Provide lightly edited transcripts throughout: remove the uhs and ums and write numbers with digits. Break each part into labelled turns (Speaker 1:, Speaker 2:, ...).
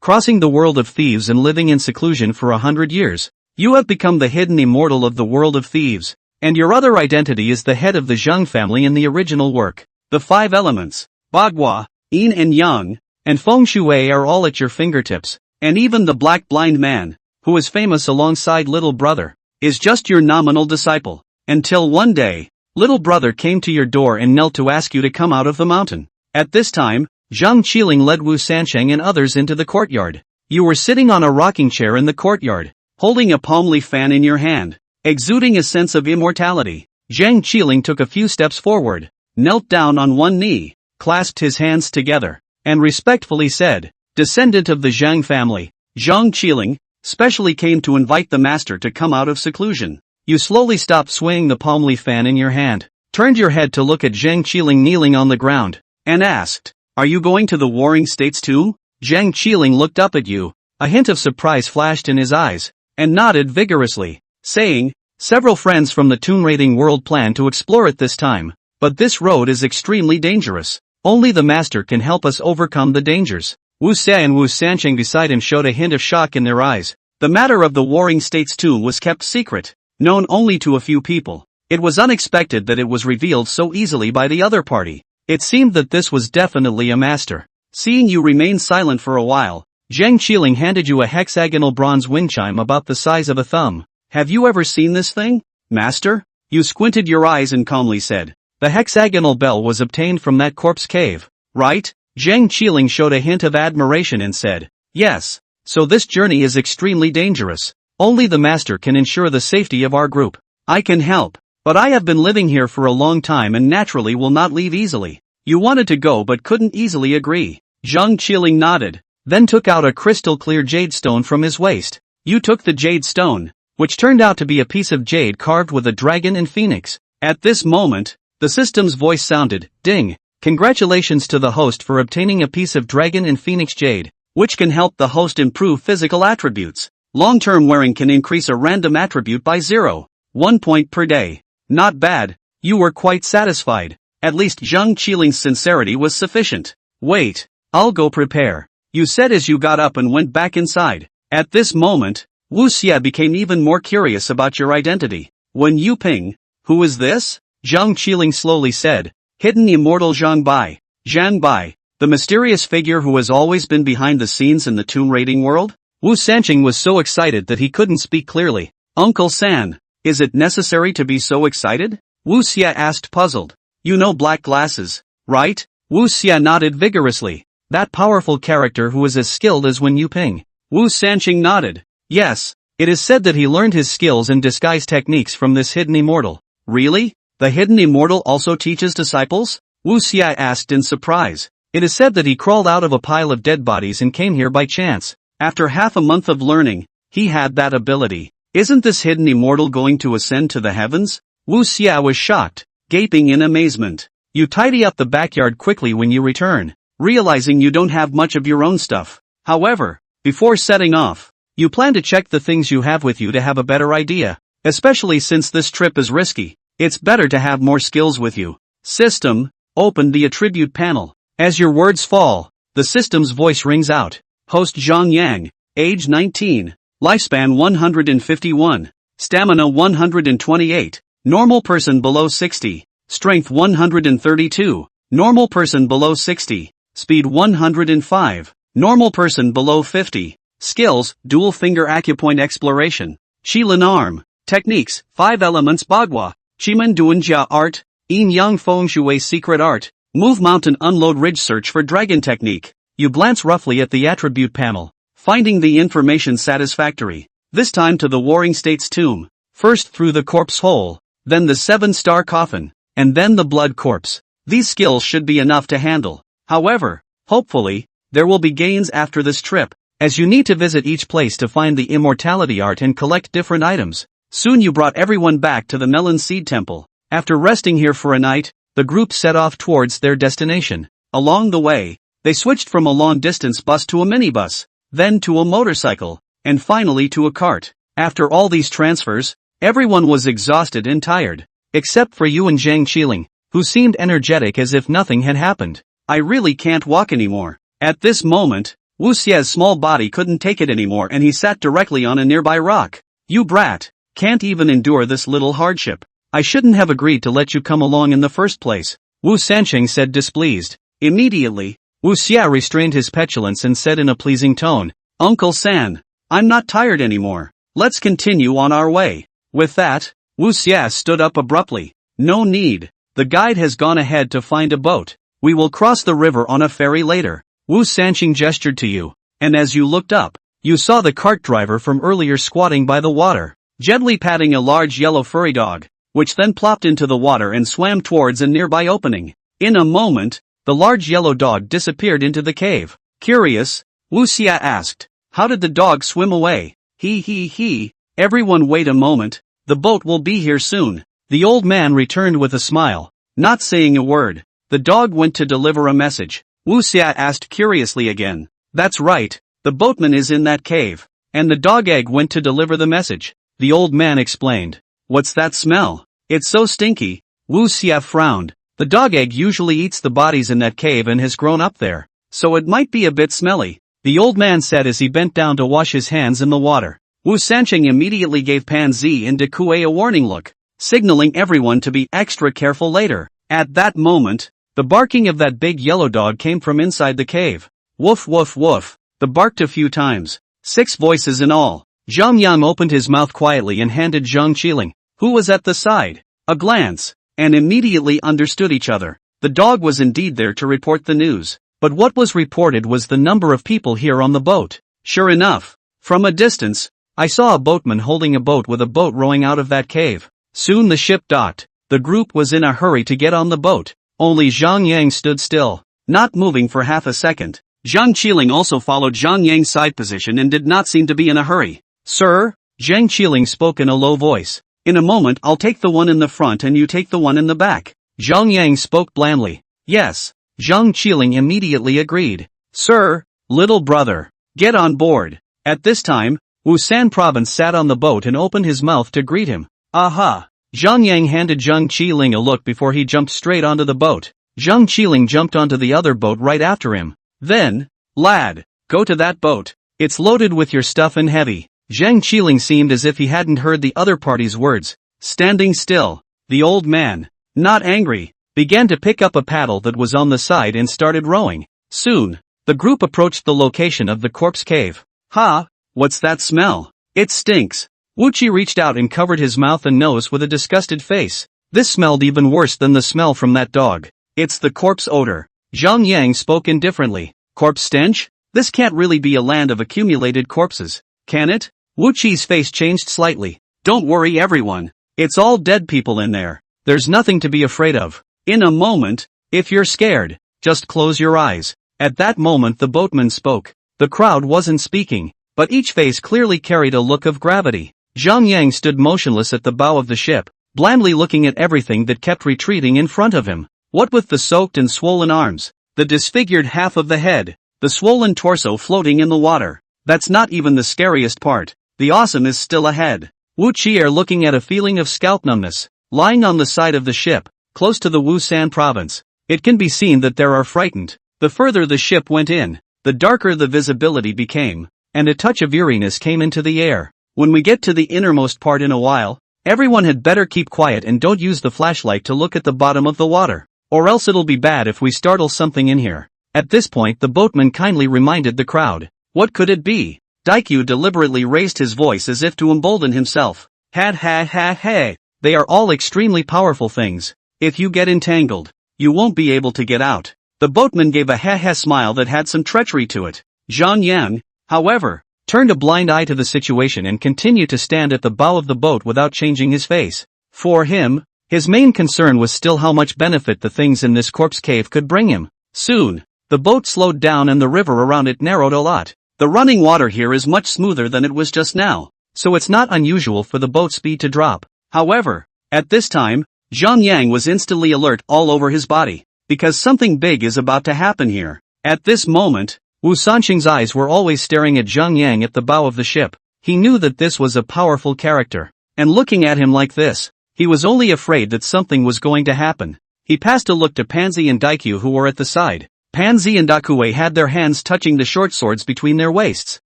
Speaker 1: crossing the world of thieves and living in seclusion for 100 years. You have become the hidden immortal of the world of thieves, and your other identity is the head of the Zheng family in the original work. The 5 elements, Bagua, Yin and Yang, and Feng Shui are all at your fingertips, and even the black blind man, who is famous alongside Little Brother, is just your nominal disciple, until one day, Little Brother came to your door and knelt to ask you to come out of the mountain. At this time, Zhang Qiling led Wu Sancheng and others into the courtyard. You were sitting on a rocking chair in the courtyard, holding a palm leaf fan in your hand, exuding a sense of immortality. Zhang Qiling took a few steps forward, knelt down on one knee, clasped his hands together, and respectfully said, "Descendant of the Zhang family, Zhang Qiling, specially came to invite the master to come out of seclusion." You slowly stopped swaying the palm leaf fan in your hand, turned your head to look at Zhang Qiling kneeling on the ground, and asked, "Are you going to the Warring States too?" Zhang Qiling looked up at you, a hint of surprise flashed in his eyes, and nodded vigorously, saying, "Several friends from the Toon Raiding World plan to explore it this time, but this road is extremely dangerous. Only the master can help us overcome the dangers." Wu Xia and Wu Sancheng beside him showed a hint of shock in their eyes. The matter of the Warring States too was kept secret, known only to a few people. It was unexpected that it was revealed so easily by the other party. It seemed that this was definitely a master. Seeing you remain silent for a while, Zhang Qiling handed you a hexagonal bronze wind chime about the size of a thumb. "Have you ever seen this thing, master?" You squinted your eyes and calmly said, "The hexagonal bell was obtained from that corpse cave, right?" Zhang Qiling showed a hint of admiration and said, "Yes, so this journey is extremely dangerous. Only the master can ensure the safety of our group. I can help, but I have been living here for a long time and naturally will not leave easily." You wanted to go but couldn't easily agree. Zhang Qiling nodded, then took out a crystal-clear jade stone from his waist. You took the jade stone, which turned out to be a piece of jade carved with a dragon and phoenix. At this moment, the system's voice sounded, "Ding! Congratulations to the host for obtaining a piece of dragon and phoenix jade, which can help the host improve physical attributes. Long-term wearing can increase a random attribute by 0.1 point per day. Not bad." You were quite satisfied. At least Zhang Qiling's sincerity was sufficient. "Wait, I'll go prepare," you said as you got up and went back inside. At this moment, Wu Xia became even more curious about your identity. "Wen Yuping, who is this?" Zhang Qiling slowly said, "Hidden immortal Zhang Bai, the mysterious figure who has always been behind the scenes in the Toon Raiding world." Wu Sancheng was so excited that he couldn't speak clearly. "Uncle San, is it necessary to be so excited?" Wu Xia asked puzzled. "You know Black Glasses, right?" Wu Xia nodded vigorously. "That powerful character who is as skilled as Wen Yuping." Wu Sancheng nodded. "Yes, it is said that he learned his skills and disguise techniques from this hidden immortal." "Really? The hidden immortal also teaches disciples?" Wu Xia asked in surprise. "It is said that he crawled out of a pile of dead bodies and came here by chance. After half a month of learning, he had that ability. Isn't this hidden immortal going to ascend to the heavens?" Wu Xia was shocked, gaping in amazement. You tidy up the backyard quickly when you return, realizing you don't have much of your own stuff. However, before setting off, you plan to check the things you have with you to have a better idea. Especially since this trip is risky, it's better to have more skills with you. System, open the attribute panel. As your words fall, the system's voice rings out. Host Zhang Yang, age 19, lifespan 151, stamina 128, normal person below 60, strength 132, normal person below 60, speed 105, normal person below 50, skills, dual finger acupoint exploration, Shilin arm, techniques, 5 elements Bagua, Chimen Duanjia art, Yin Yang Feng Shui secret art, move mountain unload ridge search for dragon technique. You glance roughly at the attribute panel, finding the information satisfactory. This time to the Warring States tomb, first through the corpse hole, then the 7-star coffin, and then the blood corpse. These skills should be enough to handle. However, hopefully, there will be gains after this trip, as you need to visit each place to find the immortality art and collect different items. Soon you brought everyone back to the Melon Seed Temple. After resting here for a night, the group set off towards their destination. Along the way, they switched from a long-distance bus to a minibus, then to a motorcycle, and finally to a cart. After all these transfers, everyone was exhausted and tired, except for you and Zhang Qiling, who seemed energetic as if nothing had happened. "I really can't walk anymore." At this moment, Wu Xia's small body couldn't take it anymore and he sat directly on a nearby rock. You brat! Can't even endure this little hardship. I shouldn't have agreed to let you come along in the first place, Wu Sanqing said displeased. Immediately, Wu Xia restrained his petulance and said in a pleasing tone, Uncle San, I'm not tired anymore. Let's continue on our way. With that, Wu Xia stood up abruptly. No need. The guide has gone ahead to find a boat. We will cross the river on a ferry later. Wu Sanqing gestured to you, and as you looked up, you saw the cart driver from earlier squatting by the water, gently patting a large yellow furry dog, which then plopped into the water and swam towards a nearby opening. In a moment, the large yellow dog disappeared into the cave. Curious, Wu Xia asked, how did the dog swim away? He. Everyone wait a moment, the boat will be here soon. The old man returned with a smile, not saying a word. The dog went to deliver a message. Wu Xia asked curiously again. That's right, the boatman is in that cave. And the dog egg went to deliver the message. The old man explained. What's that smell? It's so stinky. Wu Xia frowned. The dog egg usually eats the bodies in that cave and has grown up there, so it might be a bit smelly, the old man said as he bent down to wash his hands in the water. Wu Sanqing immediately gave Pan Zi and Dekue a warning look, signaling everyone to be extra careful later. At that moment, the barking of that big yellow dog came from inside the cave. Woof woof woof. The barked a few times. 6 voices in all. Zhang Yang opened his mouth quietly and handed Zhang Qiling, who was at the side, a glance, and immediately understood each other. The dog was indeed there to report the news, but what was reported was the number of people here on the boat. Sure enough, from a distance, I saw a boatman holding a boat with a boat rowing out of that cave. Soon the ship docked. The group was in a hurry to get on the boat. Only Zhang Yang stood still, not moving for half a second. Zhang Qiling also followed Zhang Yang's side position and did not seem to be in a hurry. Sir, Zhang Qiling spoke in a low voice. In a moment I'll take the one in the front and you take the one in the back. Zhang Yang spoke blandly. Yes. Zhang Qiling immediately agreed. Sir, little brother, get on board. At this time, Wusan Province sat on the boat and opened his mouth to greet him. Aha! Zhang Yang handed Zhang Qiling a look before he jumped straight onto the boat. Zhang Qiling jumped onto the other boat right after him. Then, lad, go to that boat. It's loaded with your stuff and heavy. Zhang Qiling seemed as if he hadn't heard the other party's words. Standing still, the old man, not angry, began to pick up a paddle that was on the side and started rowing. Soon, the group approached the location of the corpse cave. Ha! What's that smell? It stinks. Wuchi reached out and covered his mouth and nose with a disgusted face. This smelled even worse than the smell from that dog. It's the corpse odor. Zhang Yang spoke indifferently. Corpse stench? This can't really be a land of accumulated corpses, can it? Wuchi's face changed slightly. Don't worry everyone. It's all dead people in there. There's nothing to be afraid of. In a moment, if you're scared, just close your eyes. At that moment the boatman spoke. The crowd wasn't speaking, but each face clearly carried a look of gravity. Zhang Yang stood motionless at the bow of the ship, blandly looking at everything that kept retreating in front of him. What with the soaked and swollen arms, the disfigured half of the head, the swollen torso floating in the water. That's not even the scariest part. The awesome is still ahead. Wu Qi are looking at a feeling of scalp numbness, lying on the side of the ship, close to the Wusan province. It can be seen that they are frightened. The further the ship went in, the darker the visibility became, and a touch of eeriness came into the air. When we get to the innermost part in a while, everyone had better keep quiet and don't use the flashlight to look at the bottom of the water, or else it'll be bad if we startle something in here. At this point the boatman kindly reminded the crowd. What could it be? Daikyu deliberately raised his voice as if to embolden himself. Ha. They are all extremely powerful things. If you get entangled, you won't be able to get out. The boatman gave a ha smile that had some treachery to it. Zhang Yang, however, turned a blind eye to the situation and continued to stand at the bow of the boat without changing his face. For him, his main concern was still how much benefit the things in this corpse cave could bring him. Soon, the boat slowed down and the river around it narrowed a lot. The running water here is much smoother than it was just now, so it's not unusual for the boat speed to drop. However, at this time, Zhang Yang was instantly alert all over his body, because something big is about to happen here. At this moment, Wu Sanqing's eyes were always staring at Zhang Yang at the bow of the ship. He knew that this was a powerful character, and looking at him like this, he was only afraid that something was going to happen. He passed a look to Pansy and Daikyu who were at the side. Pansy and Dakue had their hands touching the short swords between their waists,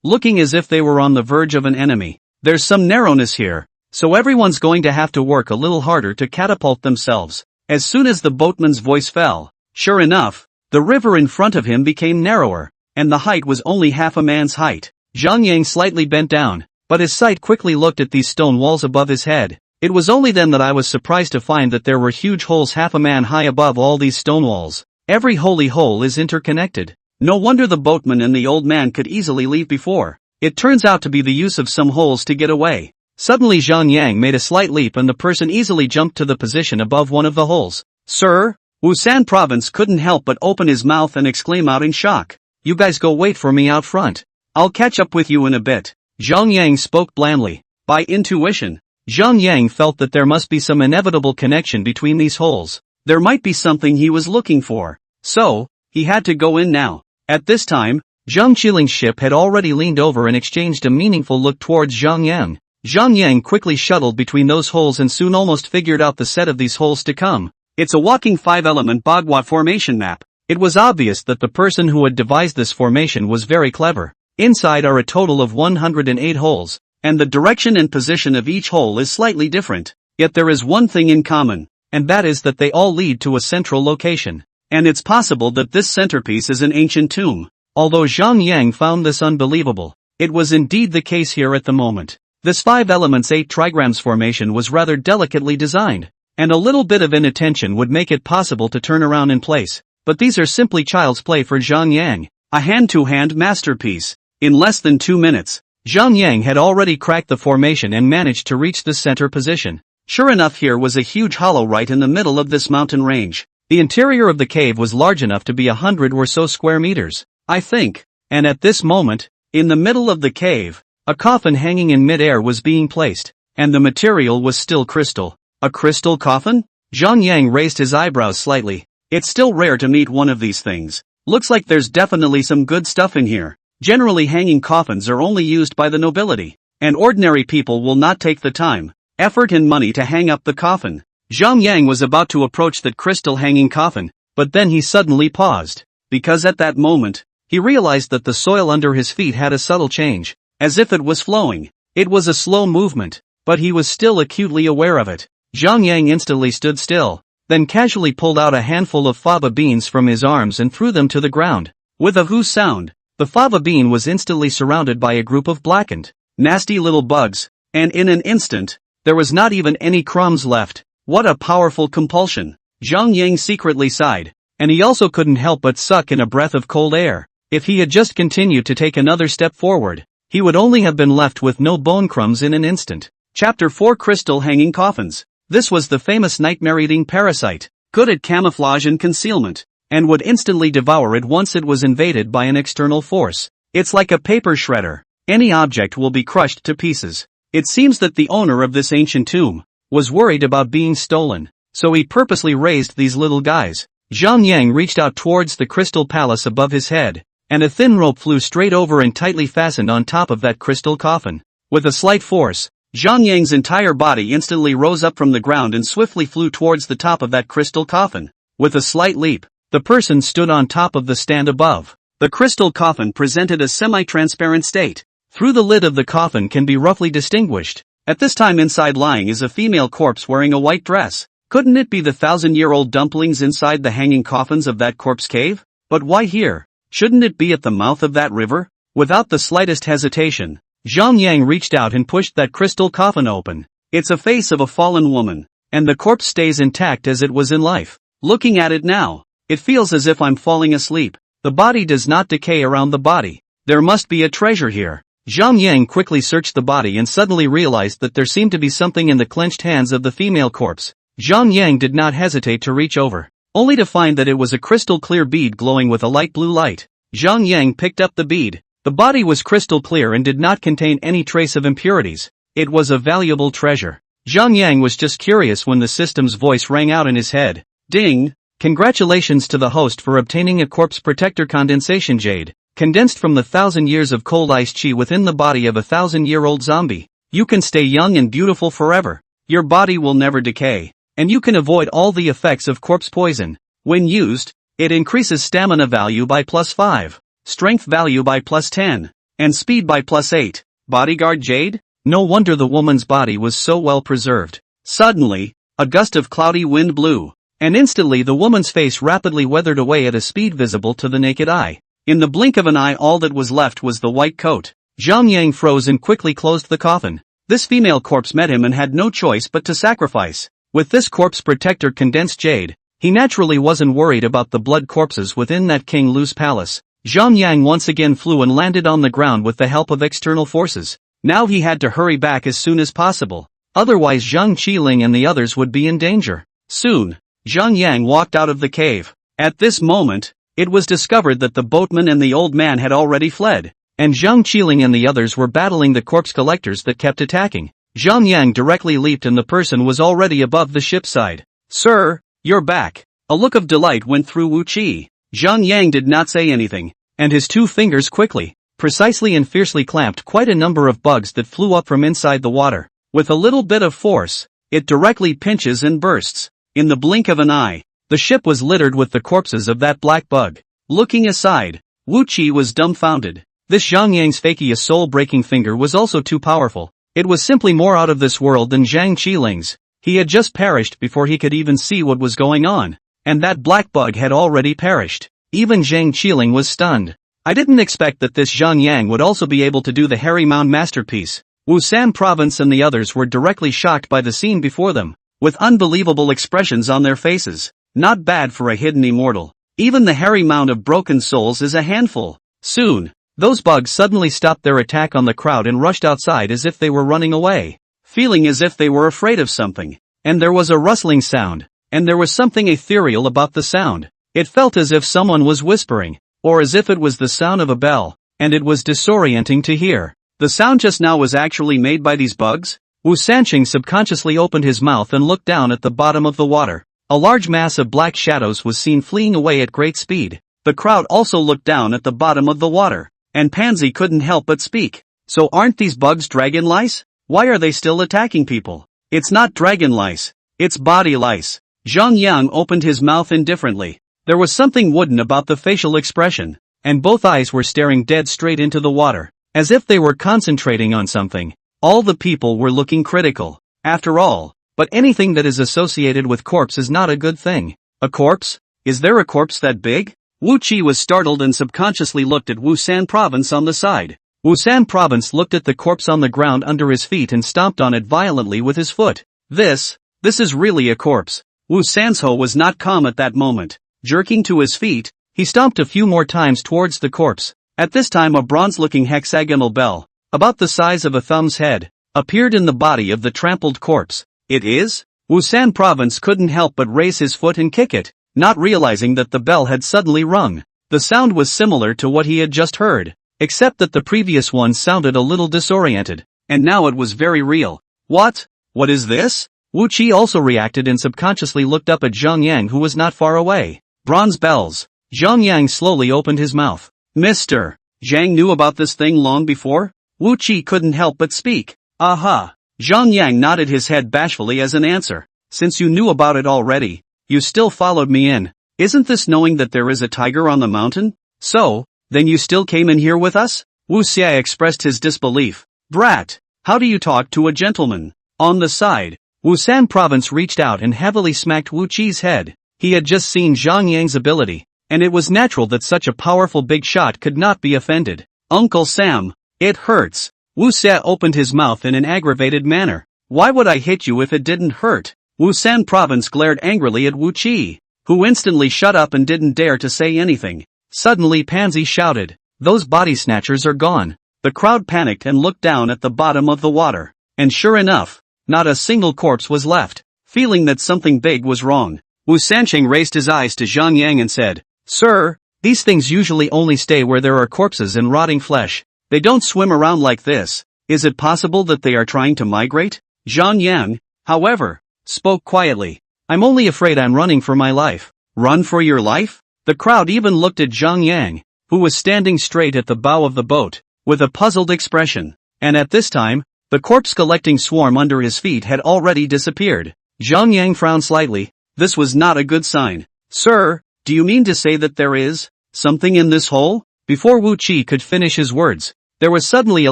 Speaker 1: looking as if they were on the verge of an enemy. There's some narrowness here, so everyone's going to have to work a little harder to catapult themselves. As soon as the boatman's voice fell, sure enough, the river in front of him became narrower, and the height was only half a man's height. Zhang Yang slightly bent down, but his sight quickly looked at these stone walls above his head. It was only then that I was surprised to find that there were huge holes half a man high above all these stone walls. Every holy hole is interconnected. No wonder the boatman and the old man could easily leave before. It turns out to be the use of some holes to get away. Suddenly Zhang Yang made a slight leap and the person easily jumped to the position above one of the holes. Sir? Wusan Province couldn't help but open his mouth and exclaim out in shock. You guys go wait for me out front. I'll catch up with you in a bit. Zhang Yang spoke blandly. By intuition, Zhang Yang felt that there must be some inevitable connection between these holes. There might be something he was looking for. So, he had to go in now. At this time, Zhang Qiling's ship had already leaned over and exchanged a meaningful look towards Zhang Yang. Zhang Yang quickly shuttled between those holes and soon almost figured out the set of these holes to come. It's a walking 5-element Bagua formation map. It was obvious that the person who had devised this formation was very clever. Inside are a total of 108 holes, and the direction and position of each hole is slightly different. Yet there is one thing in common, and that is that they all lead to a central location. And it's possible that this centerpiece is an ancient tomb. Although Zhang Yang found this unbelievable, it was indeed the case here at the moment. This 5 elements 8 trigrams formation was rather delicately designed, and a little bit of inattention would make it possible to turn around in place. But these are simply child's play for Zhang Yang. A hand-to-hand masterpiece. In less than 2 minutes, Zhang Yang had already cracked the formation and managed to reach the center position. Sure enough, here was a huge hollow right in the middle of this mountain range. The interior of the cave was large enough to be 100 or so square meters, I think. And at this moment, in the middle of the cave, a coffin hanging in mid-air was being placed, and the material was still crystal. A crystal coffin? Zhang Yang raised his eyebrows slightly. It's still rare to meet one of these things. Looks like there's definitely some good stuff in here. Generally hanging coffins are only used by the nobility, and ordinary people will not take the time, effort and money to hang up the coffin. Zhang Yang was about to approach that crystal hanging coffin, but then he suddenly paused, because at that moment, he realized that the soil under his feet had a subtle change, as if it was flowing. It was a slow movement, but he was still acutely aware of it. Zhang Yang instantly stood still, then casually pulled out a handful of fava beans from his arms and threw them to the ground. With a whoo sound, the fava bean was instantly surrounded by a group of blackened, nasty little bugs, and in an instant, there was not even any crumbs left. What a powerful compulsion! Zhang Yang secretly sighed, and he also couldn't help but suck in a breath of cold air. If he had just continued to take another step forward, he would only have been left with no bone crumbs in an instant. Chapter 4 Crystal Hanging Coffins. This was the famous nightmare-eating parasite, good at camouflage and concealment, and would instantly devour it once it was invaded by an external force. It's like a paper shredder. Any object will be crushed to pieces. It seems that the owner of this ancient tomb was worried about being stolen, so he purposely raised these little guys. Zhang Yang reached out towards the crystal palace above his head, and a thin rope flew straight over and tightly fastened on top of that crystal coffin. With a slight force, Zhang Yang's entire body instantly rose up from the ground and swiftly flew towards the top of that crystal coffin. With a slight leap, the person stood on top of the stand above. The crystal coffin presented a semi-transparent state. Through the lid of the coffin can be roughly distinguished. At this time inside lying is a female corpse wearing a white dress. Couldn't it be the 1,000-year-old dumplings inside the hanging coffins of that corpse cave? But why here? Shouldn't it be at the mouth of that river? Without the slightest hesitation, Zhang Yang reached out and pushed that crystal coffin open. It's a face of a fallen woman, and the corpse stays intact as it was in life. Looking at it now, it feels as if I'm falling asleep. The body does not decay around the body. There must be a treasure here. Zhang Yang quickly searched the body and suddenly realized that there seemed to be something in the clenched hands of the female corpse. Zhang Yang did not hesitate to reach over, only to find that it was a crystal clear bead glowing with a light blue light. Zhang Yang picked up the bead. The body was crystal clear and did not contain any trace of impurities. It was a valuable treasure. Zhang Yang was just curious when the system's voice rang out in his head. Ding! Congratulations to the host for obtaining a corpse protector condensation jade, condensed from the 1,000 years of cold ice chi within the body of a 1,000-year-old zombie. You can stay young and beautiful forever. Your body will never decay, and you can avoid all the effects of corpse poison. When used, It increases stamina value by +5, strength value by +10, and speed by +8. Bodyguard Jade? No wonder the woman's body was so well preserved. Suddenly, a gust of cloudy wind blew, and instantly the woman's face rapidly weathered away at a speed visible to the naked eye. In the blink of an eye all that was left was the white coat. Zhang Yang froze and quickly closed the coffin. This female corpse met him and had no choice but to sacrifice. With this corpse protector condensed jade, he naturally wasn't worried about the blood corpses within that King Lu's palace. Zhang Yang once again flew and landed on the ground with the help of external forces. Now he had to hurry back as soon as possible. Otherwise Zhang Qiling and the others would be in danger. Soon, Zhang Yang walked out of the cave. At this moment, it was discovered that the boatman and the old man had already fled, and Zhang Qiling and the others were battling the corpse collectors that kept attacking. Zhang Yang directly leaped and the person was already above the ship's side. "Sir, you're back." A look of delight went through Wu Qi. Zhang Yang did not say anything, and his two fingers quickly, precisely and fiercely clamped quite a number of bugs that flew up from inside the water. With a little bit of force, it directly pinches and bursts. In the blink of an eye, the ship was littered with the corpses of that black bug. Looking aside, Wu Qi was dumbfounded. This Zhang Yang's fakey soul-breaking finger was also too powerful. It was simply more out of this world than Zhang Qiling's. He had just perished before he could even see what was going on, and that black bug had already perished. Even Zhang Qiling was stunned. I didn't expect that this Zhang Yang would also be able to do the Hairy Mound masterpiece. Wusan Province and the others were directly shocked by the scene before them, with unbelievable expressions on their faces. Not bad for a hidden immortal. Even the Hairy Mound of Broken Souls is a handful. Soon, those bugs suddenly stopped their attack on the crowd and rushed outside as if they were running away, feeling as if they were afraid of something. And there was a rustling sound, and there was something ethereal about the sound. It felt as if someone was whispering, or as if it was the sound of a bell, and it was disorienting to hear. The sound just now was actually made by these bugs? Wu Sanqing subconsciously opened his mouth and looked down at the bottom of the water. A large mass of black shadows was seen fleeing away at great speed. The crowd also looked down at the bottom of the water, and Pansy couldn't help but speak. "So aren't these bugs dragon lice? Why are they still attacking people?" "It's not dragon lice, it's body lice." Zhang Yang opened his mouth indifferently. There was something wooden about the facial expression, and both eyes were staring dead straight into the water, as if they were concentrating on something. All the people were looking critical. After all, but anything that is associated with corpse is not a good thing. A corpse? Is there a corpse that big? Wu Qi was startled and subconsciously looked at Wusan Province on the side. Wusan Province looked at the corpse on the ground under his feet and stomped on it violently with his foot. This is really a corpse. Wu Sanso was not calm at that moment. Jerking to his feet, he stomped a few more times towards the corpse. At this time a bronze-looking hexagonal bell, about the size of a thumb's head, appeared in the body of the trampled corpse. "It is?" Wusan Province couldn't help but raise his foot and kick it, not realizing that the bell had suddenly rung. The sound was similar to what he had just heard, except that the previous one sounded a little disoriented, and now it was very real. What is this?" Wu Qi also reacted and subconsciously looked up at Zhang Yang, who was not far away. Bronze bells. Zhang Yang slowly opened his mouth. "Mr. Zhang knew about this thing long before?" Wu Qi couldn't help but speak. "Aha." Zhang Yang nodded his head bashfully as an answer. "Since you knew about it already, you still followed me in. Isn't this knowing that there is a tiger on the mountain? So, then you still came in here with us?" Wu Xia expressed his disbelief. "Brat, how do you talk to a gentleman?" On the side, Wusan Province reached out and heavily smacked Wu Qi's head. He had just seen Zhang Yang's ability, and it was natural that such a powerful big shot could not be offended. "Uncle Sam, it hurts." Wu Xia opened his mouth in an aggravated manner. "Why would I hit you if it didn't hurt?" Wusan Province glared angrily at Wu Qi, who instantly shut up and didn't dare to say anything. Suddenly Pansy shouted, "Those body snatchers are gone." The crowd panicked and looked down at the bottom of the water, and sure enough, not a single corpse was left. Feeling that something big was wrong, Wu Sanqing raised his eyes to Zhang Yang and said, "Sir, these things usually only stay where there are corpses and rotting flesh. They don't swim around like this. Is it possible that they are trying to migrate?" Zhang Yang, however, spoke quietly. "I'm only afraid I'm running for my life." "Run for your life?" The crowd even looked at Zhang Yang, who was standing straight at the bow of the boat, with a puzzled expression. And at this time, the corpse-collecting swarm under his feet had already disappeared. Zhang Yang frowned slightly. This was not a good sign. "Sir, Do you mean to say that there is something in this hole? Before Wu Qi could finish his words, there was suddenly a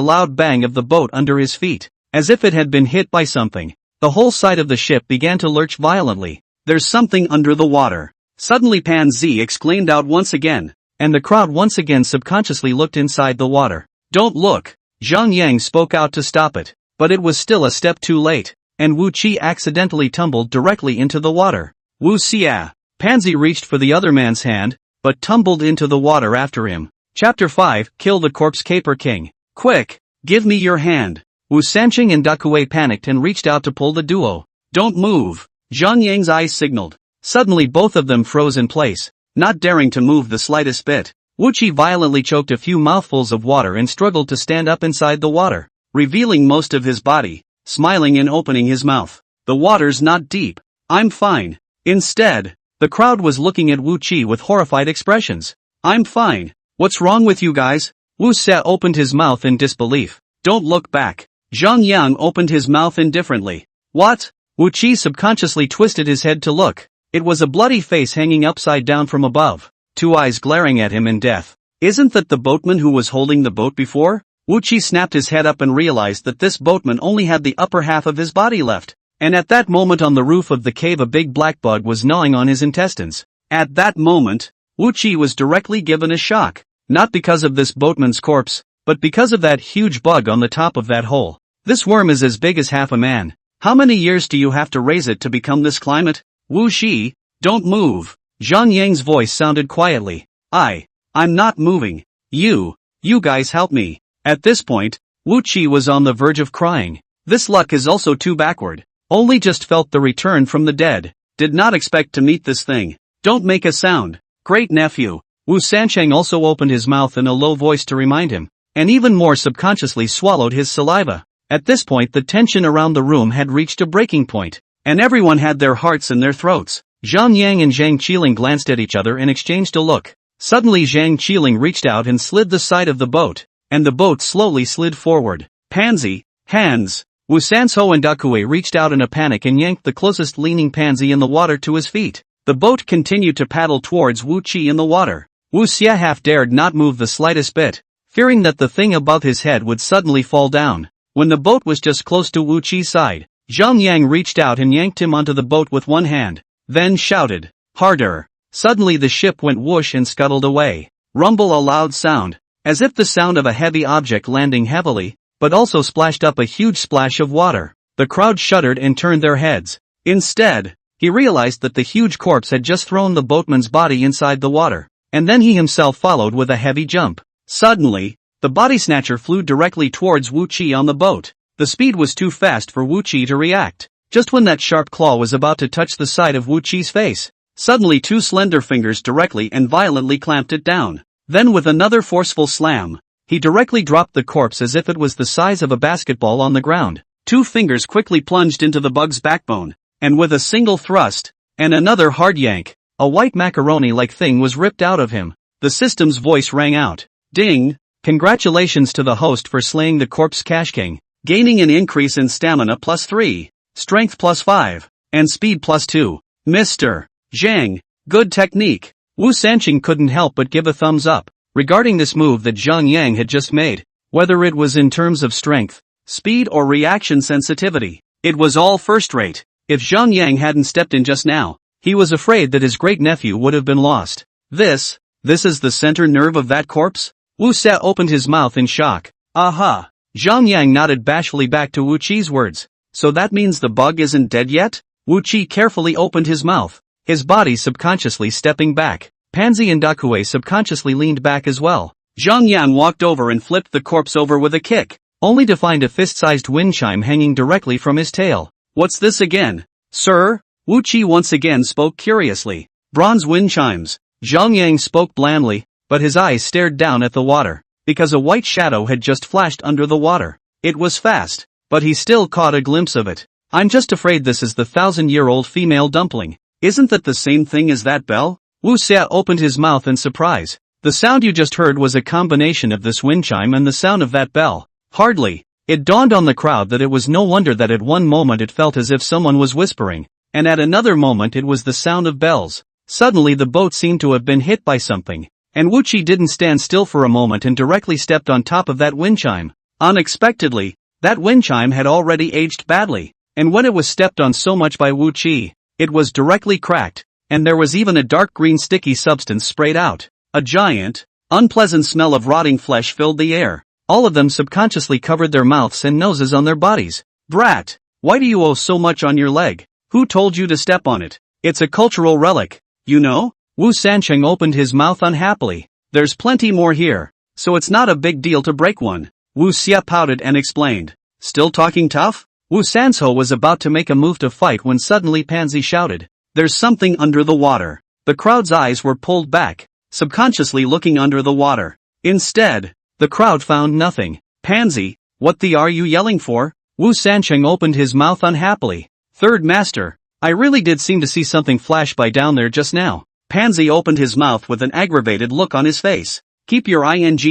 Speaker 1: loud bang of the boat under his feet, as if it had been hit by something. The whole side of the ship began to lurch violently. There's something under the water. Suddenly Pan Zi exclaimed out once again, and the crowd once again subconsciously looked inside the water. Don't look! Zhang Yang spoke out to stop it, but it was still a step too late, and Wu Qi accidentally tumbled directly into the water. Wu Xia! Pansy reached for the other man's hand, but tumbled into the water after him. Chapter 5, Kill the Corpse Caper King. Quick! Give me your hand! Wu Sanqing and Dakue panicked and reached out to pull the duo. Don't move! Zhang Yang's eyes signaled. Suddenly both of them froze in place, not daring to move the slightest bit. Wu Qi violently choked a few mouthfuls of water and struggled to stand up inside the water, revealing most of his body, smiling and opening his mouth. The water's not deep. I'm fine. Instead, the crowd was looking at Wu Qi with horrified expressions. I'm fine. What's wrong with you guys? Wu Xia opened his mouth in disbelief. Don't look back. Zhang Yang opened his mouth indifferently. What? Wu Qi subconsciously twisted his head to look. It was a bloody face hanging upside down from above, two eyes glaring at him in death. Isn't that the boatman who was holding the boat before? Wu Qi snapped his head up and realized that this boatman only had the upper half of his body left. And at that moment on the roof of the cave a big black bug was gnawing on his intestines. At that moment, Wu Qi was directly given a shock. Not because of this boatman's corpse, but because of that huge bug on the top of that hole. This worm is as big as half a man. How many years do you have to raise it to become this climate? Wu Xi, don't move. Zhang Yang's voice sounded quietly. I'm not moving. You guys help me. At this point, Wu Qi was on the verge of crying. This luck is also too backward. Only just felt the return from the dead. Did not expect to meet this thing. Don't make a sound. Great nephew. Wu Sancheng also opened his mouth in a low voice to remind him, and even more subconsciously swallowed his saliva. At this point the tension around the room had reached a breaking point, and everyone had their hearts in their throats. Zhang Yang and Zhang Qiling glanced at each other and exchanged a look. Suddenly Zhang Qiling reached out and slid the side of the boat, and the boat slowly slid forward. Pansy, hands! Wu Sanso and Dakue reached out in a panic and yanked the closest leaning Pansy in the water to his feet. The boat continued to paddle towards Wu Qi in the water. Wu Xia half dared not move the slightest bit, fearing that the thing above his head would suddenly fall down. When the boat was just close to Wu Qi's side, Zhang Yang reached out and yanked him onto the boat with one hand, then shouted, harder. Suddenly the ship went whoosh and scuttled away. Rumble a loud sound, as if the sound of a heavy object landing heavily, but also splashed up a huge splash of water. The crowd shuddered and turned their heads. Instead, he realized that the huge corpse had just thrown the boatman's body inside the water, and then he himself followed with a heavy jump. Suddenly, the body snatcher flew directly towards Wu Qi on the boat. The speed was too fast for Wu Qi to react. Just when that sharp claw was about to touch the side of Wu Qi's face, suddenly two slender fingers directly and violently clamped it down. Then with another forceful slam, he directly dropped the corpse as if it was the size of a basketball on the ground. Two fingers quickly plunged into the bug's backbone, and with a single thrust, and another hard yank, a white macaroni-like thing was ripped out of him. The system's voice rang out. Ding! Congratulations to the host for slaying the corpse cash king, gaining an increase in stamina +3, strength +5, and speed +2. Mr. Zhang, good technique. Wu Sanqing couldn't help but give a thumbs up, regarding this move that Zhang Yang had just made. Whether it was in terms of strength, speed or reaction sensitivity, it was all first-rate. If Zhang Yang hadn't stepped in just now, he was afraid that his great-nephew would have been lost. This is the center nerve of that corpse? Wu Xia opened his mouth in shock. Aha! Zhang Yang nodded bashfully back to Wu Qi's words. So that means the bug isn't dead yet? Wu Qi carefully opened his mouth, his body subconsciously stepping back. Pansy and Dakue subconsciously leaned back as well. Zhang Yan walked over and flipped the corpse over with a kick, only to find a fist-sized wind chime hanging directly from his tail. What's this again? Sir? Wu Qi once again spoke curiously. Bronze wind chimes. Zhang Yang spoke blandly, but his eyes stared down at the water, because a white shadow had just flashed under the water. It was fast, but he still caught a glimpse of it. I'm just afraid this is the 1,000-year-old female dumpling. Isn't that the same thing as that bell? Wu Xia opened his mouth in surprise. The sound you just heard was a combination of this wind chime and the sound of that bell. Hardly. It dawned on the crowd that it was no wonder that at one moment it felt as if someone was whispering, and at another moment it was the sound of bells. Suddenly the boat seemed to have been hit by something, and Wuchi didn't stand still for a moment and directly stepped on top of that wind chime. Unexpectedly, that wind chime had already aged badly, and when it was stepped on so much by Wuchi, it was directly cracked, and there was even a dark green sticky substance sprayed out. A giant, unpleasant smell of rotting flesh filled the air. All of them subconsciously covered their mouths and noses on their bodies. Brat, why do you owe so much on your leg? Who told you to step on it? It's a cultural relic, you know? Wu Sancheng opened his mouth unhappily. There's plenty more here, so it's not a big deal to break one. Wu Xia pouted and explained. Still talking tough? Wu Sanzhou was about to make a move to fight when suddenly Pansy shouted. There's something under the water. The crowd's eyes were pulled back, subconsciously looking under the water. Instead, the crowd found nothing. Pansy, what the are you yelling for? Wu Sancheng opened his mouth unhappily. Third master, I really did seem to see something flash by down there just now. Pansy opened his mouth with an aggravated look on his face. Keep your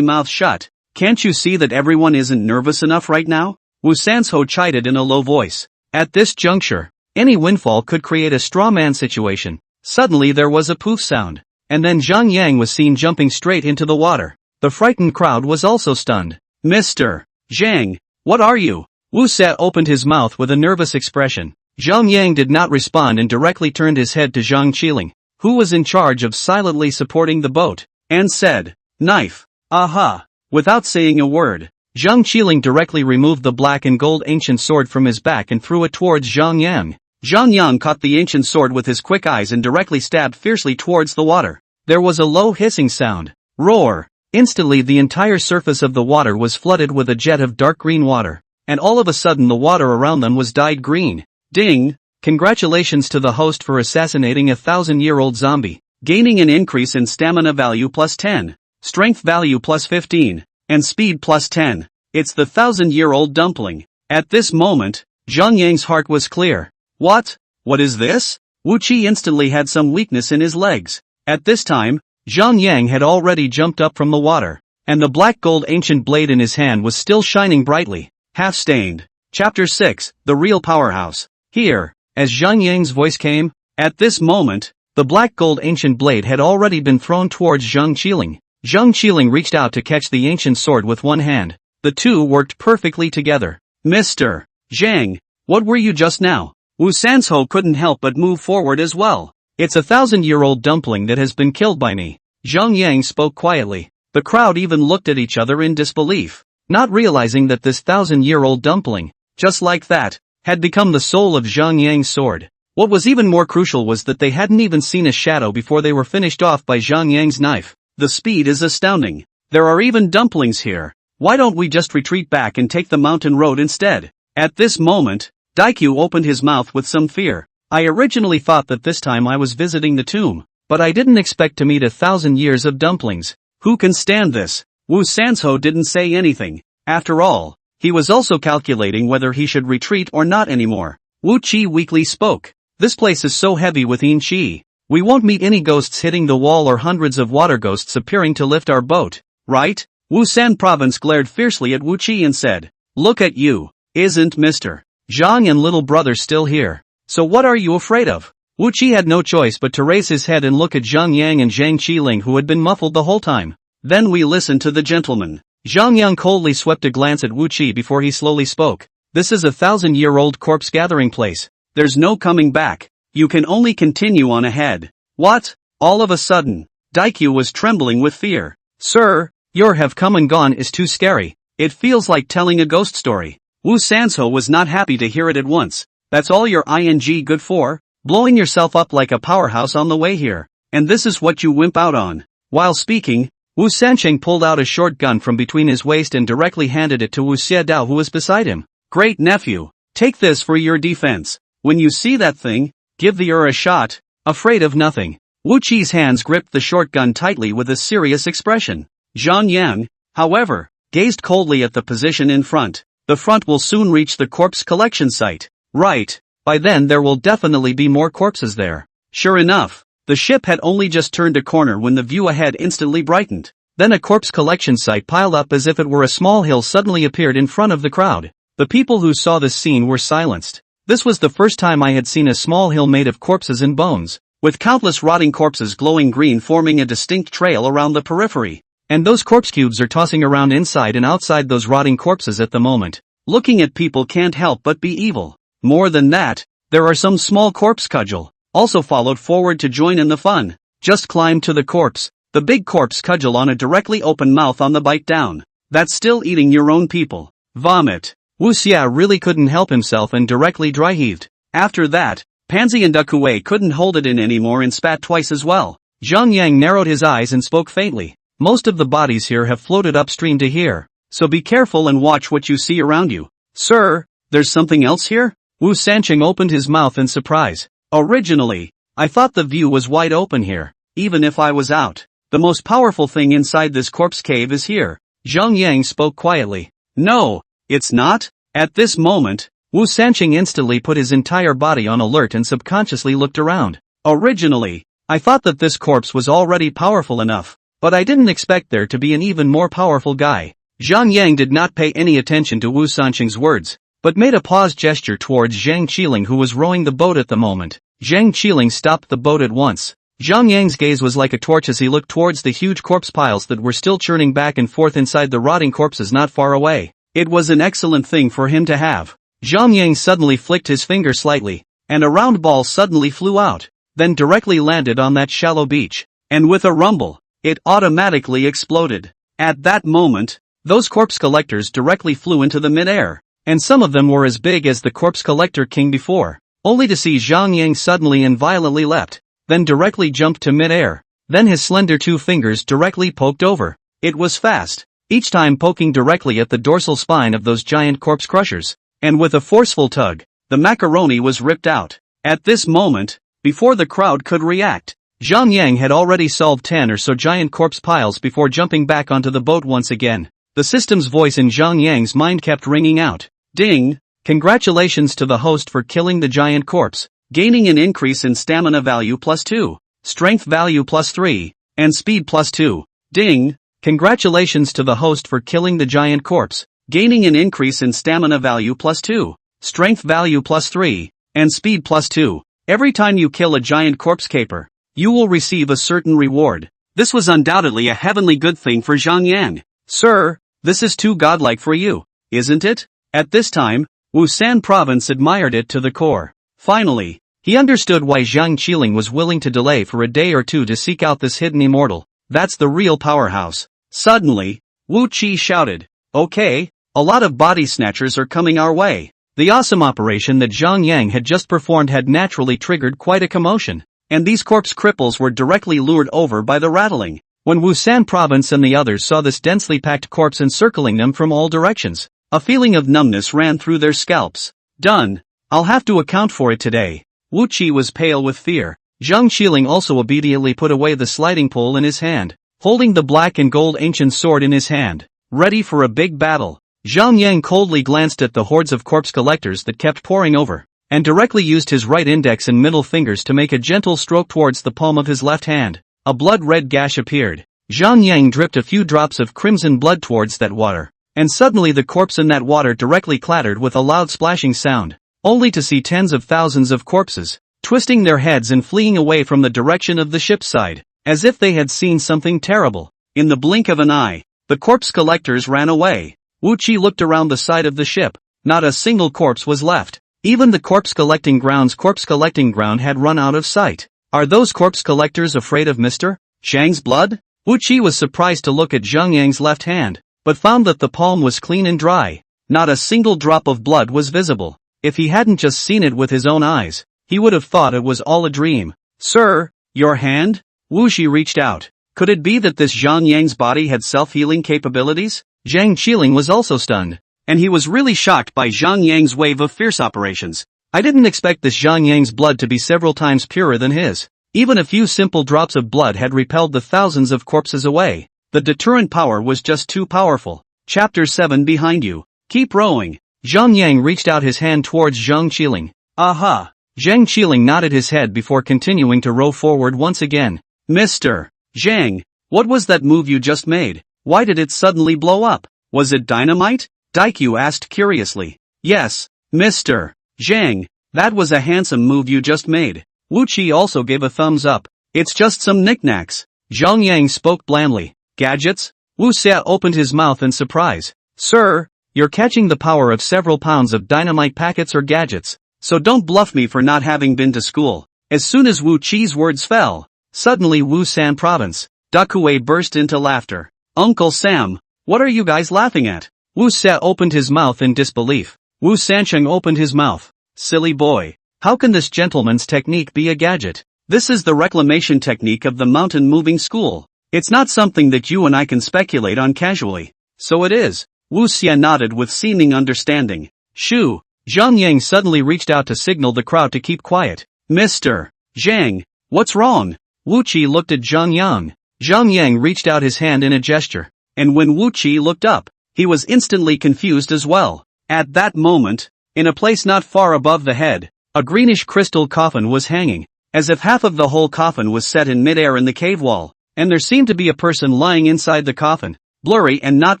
Speaker 1: mouth shut. Can't you see that everyone isn't nervous enough right now? Wu Sanzhou chided in a low voice. At this juncture, any windfall could create a straw man situation. Suddenly there was a poof sound, and then Zhang Yang was seen jumping straight into the water. The frightened crowd was also stunned. Mr. Zhang, what are you? Wu Xia opened his mouth with a nervous expression. Zhang Yang did not respond and directly turned his head to Zhang Qiling, who was in charge of silently supporting the boat, and said, Knife. Aha. Without saying a word, Zhang Qiling directly removed the black and gold ancient sword from his back and threw it towards Zhang Yang. Zhang Yang caught the ancient sword with his quick eyes and directly stabbed fiercely towards the water. There was a low hissing sound. Roar. Instantly the entire surface of the water was flooded with a jet of dark green water, and all of a sudden the water around them was dyed green. Ding! Congratulations to the host for assassinating a 1,000-year-old zombie, gaining an increase in stamina value plus 10, strength value plus 15, and speed plus 10. It's the 1,000-year-old dumpling. At this moment, Zhang Yang's heart was clear. What? What is this? Wu Qi instantly had some weakness in his legs. At this time, Zhang Yang had already jumped up from the water, and the black gold ancient blade in his hand was still shining brightly, half-stained. Chapter 6, The Real Powerhouse. Here, as Zhang Yang's voice came, at this moment, the black gold ancient blade had already been thrown towards Zhang Qiling. Zhang Qiling reached out to catch the ancient sword with one hand. The two worked perfectly together. Mr. Zhang, what were you just now? Wu Sanzhou couldn't help but move forward as well. It's a 1,000-year-old dumpling that has been killed by me. Zhang Yang spoke quietly. The crowd even looked at each other in disbelief, not realizing that this 1,000-year-old dumpling, just like that, had become the soul of Zhang Yang's sword. What was even more crucial was that they hadn't even seen a shadow before they were finished off by Zhang Yang's knife. The speed is astounding. There are even dumplings here. Why don't we just retreat back and take the mountain road instead? At this moment, Daikyu opened his mouth with some fear. I originally thought that this time I was visiting the tomb, but I didn't expect to meet 1,000 years of dumplings. Who can stand this? Wu Sanzhou didn't say anything. After all, he was also calculating whether he should retreat or not anymore. Wu Qi weakly spoke. This place is so heavy with yin qi. We won't meet any ghosts hitting the wall or hundreds of water ghosts appearing to lift our boat, right? Wu San Province glared fiercely at Wu Qi and said, Look at you. Isn't Mr. Zhang and little brother still here? So what are you afraid of? Wu Qi had no choice but to raise his head and look at Zhang Yang and Zhang Qiling, who had been muffled the whole time. Then we listened to the gentleman. Zhang Yang coldly swept a glance at Wu Qi before he slowly spoke. This is a 1,000-year-old corpse gathering place. There's no coming back. You can only continue on ahead. What? All of a sudden, Daikyu was trembling with fear. Sir, your have come and gone is too scary. It feels like telling a ghost story. Wu Sanzhou was not happy to hear it at once. That's all your ing good for? Blowing yourself up like a powerhouse on the way here. And this is what you wimp out on. While speaking, Wu Sancheng pulled out a short gun from between his waist and directly handed it to Wu Xiedao, who was beside him. Great nephew. Take this for your defense. When you see that thing, give the a shot. Afraid of nothing. Wu Qi's hands gripped the short gun tightly with a serious expression. Zhang Yang, however, gazed coldly at the position in front. The front will soon reach the corpse collection site. Right. By then there will definitely be more corpses there. Sure enough, the ship had only just turned a corner when the view ahead instantly brightened. Then a corpse collection site piled up as if it were a small hill suddenly appeared in front of the crowd. The people who saw this scene were silenced. This was the first time I had seen a small hill made of corpses and bones. with countless rotting corpses glowing green forming a distinct trail around the periphery. And those corpse cubes are tossing around inside and outside those rotting corpses at the moment. Looking at people can't help but be evil. More than that, there are some small corpse cudgel, also followed forward to join in the fun. Just climb to the corpse, the big corpse cudgel on a directly open mouth on the bite down. That's still eating your own people. Vomit. Wu Xia really couldn't help himself and directly dry heaved. After that, Pansy and Dakue couldn't hold it in anymore and spat twice as well. Zhang Yang narrowed his eyes and spoke faintly. Most of the bodies here have floated upstream to here, so be careful and watch what you see around you. Sir, there's something else here? Wu Sanqing opened his mouth in surprise. Originally, I thought the view was wide open here, even if I was out. The most powerful thing inside this corpse cave is here. Zhang Yang spoke quietly. No, it's not. At this moment, Wu Sanqing instantly put his entire body on alert and subconsciously looked around. Originally, I thought that this corpse was already powerful enough, but I didn't expect there to be an even more powerful guy. Zhang Yang did not pay any attention to Wu Sanqing's words, but made a paused gesture towards Zhang Qiling who was rowing the boat at the moment. Zhang Qiling stopped the boat at once. Zhang Yang's gaze was like a torch as he looked towards the huge corpse piles that were still churning back and forth inside the rotting corpses not far away. It was an excellent thing for him to have. Zhang Yang suddenly flicked his finger slightly, and a round ball suddenly flew out, then directly landed on that shallow beach, and with a rumble, it automatically exploded. At that moment, those corpse collectors directly flew into the mid-air, and some of them were as big as the corpse collector king before, only to see Zhang Yang suddenly and violently leapt, then directly jumped to mid-air, then his slender two fingers directly poked over. It was fast, each time poking directly at the dorsal spine of those giant corpse crushers, and with a forceful tug, the macaroni was ripped out. At this moment, before the crowd could react, Zhang Yang had already solved 10 or so giant corpse piles before jumping back onto the boat once again. The system's voice in Zhang Yang's mind kept ringing out. Ding! Congratulations to the host for killing the giant corpse, gaining an increase in stamina value +2, strength value +3, and speed +2. Ding! Congratulations to the host for killing the giant corpse, gaining an increase in stamina value +2, strength value +3, and speed +2. Every time you kill a giant corpse caper, you will receive a certain reward. This was undoubtedly a heavenly good thing for Zhang Yang. Sir, this is too godlike for you, isn't it? At this time, Wusan province admired it to the core. Finally, he understood why Zhang Qiling was willing to delay for a day or two to seek out this hidden immortal. That's the real powerhouse. Suddenly, Wu Qi shouted, "Okay, a lot of body snatchers are coming our way." The awesome operation that Zhang Yang had just performed had naturally triggered quite a commotion, and these corpse cripples were directly lured over by the rattling. When Wusan province and the others saw this densely packed corpse encircling them from all directions, a feeling of numbness ran through their scalps. Done. I'll have to account for it today. Wu Qi was pale with fear. Zhang Qiling also obediently put away the sliding pole in his hand, holding the black and gold ancient sword in his hand, ready for a big battle. Zhang Yang coldly glanced at the hordes of corpse collectors that kept pouring over, and directly used his right index and middle fingers to make a gentle stroke towards the palm of his left hand. A blood-red gash appeared. Zhang Yang dripped a few drops of crimson blood towards that water, and suddenly the corpse in that water directly clattered with a loud splashing sound, only to see tens of thousands of corpses, twisting their heads and fleeing away from the direction of the ship's side, as if they had seen something terrible. In the blink of an eye, the corpse collectors ran away. Wu Qi looked around the side of the ship. Not a single corpse was left. Even the corpse collecting ground had run out of sight. Are those corpse collectors afraid of Mr. Zhang's blood? Wu Qi was surprised to look at Zhang Yang's left hand, but found that the palm was clean and dry. Not a single drop of blood was visible. If he hadn't just seen it with his own eyes, he would have thought it was all a dream. Sir, your hand? Wu Qi reached out. Could it be that this Zhang Yang's body had self-healing capabilities? Zhang Qiling was also stunned, and he was really shocked by Zhang Yang's wave of fierce operations. I didn't expect this Zhang Yang's blood to be several times purer than his. Even a few simple drops of blood had repelled the thousands of corpses away. The deterrent power was just too powerful. Chapter 7 behind you. Keep rowing. Zhang Yang reached out his hand towards Zhang Qiling. Aha! Zhang Qiling nodded his head before continuing to row forward once again. Mr. Zhang, what was that move you just made? Why did it suddenly blow up? Was it dynamite? Daikyu asked curiously. Yes, Mr. Zhang, that was a handsome move you just made. Wu Qi also gave a thumbs up. It's just some knickknacks. Zhang Yang spoke blandly. Gadgets? Wu Xia opened his mouth in surprise. Sir, you're catching the power of several pounds of dynamite packets or gadgets, so don't bluff me for not having been to school. As soon as Wu Qi's words fell, suddenly Wusan Province, Dakue burst into laughter. Uncle Sam, what are you guys laughing at? Wu Xia opened his mouth in disbelief. Wu Sancheng opened his mouth. Silly boy. How can this gentleman's technique be a gadget? This is the reclamation technique of the mountain moving school. It's not something that you and I can speculate on casually. So it is. Wu Xia nodded with seeming understanding. Shoo! Zhang Yang suddenly reached out to signal the crowd to keep quiet. Mr. Zhang, what's wrong? Wu Qi looked at Zhang Yang. Zhang Yang reached out his hand in a gesture. And when Wu Qi looked up, he was instantly confused as well. At that moment, in a place not far above the head, a greenish crystal coffin was hanging, as if half of the whole coffin was set in midair in the cave wall, and there seemed to be a person lying inside the coffin, blurry and not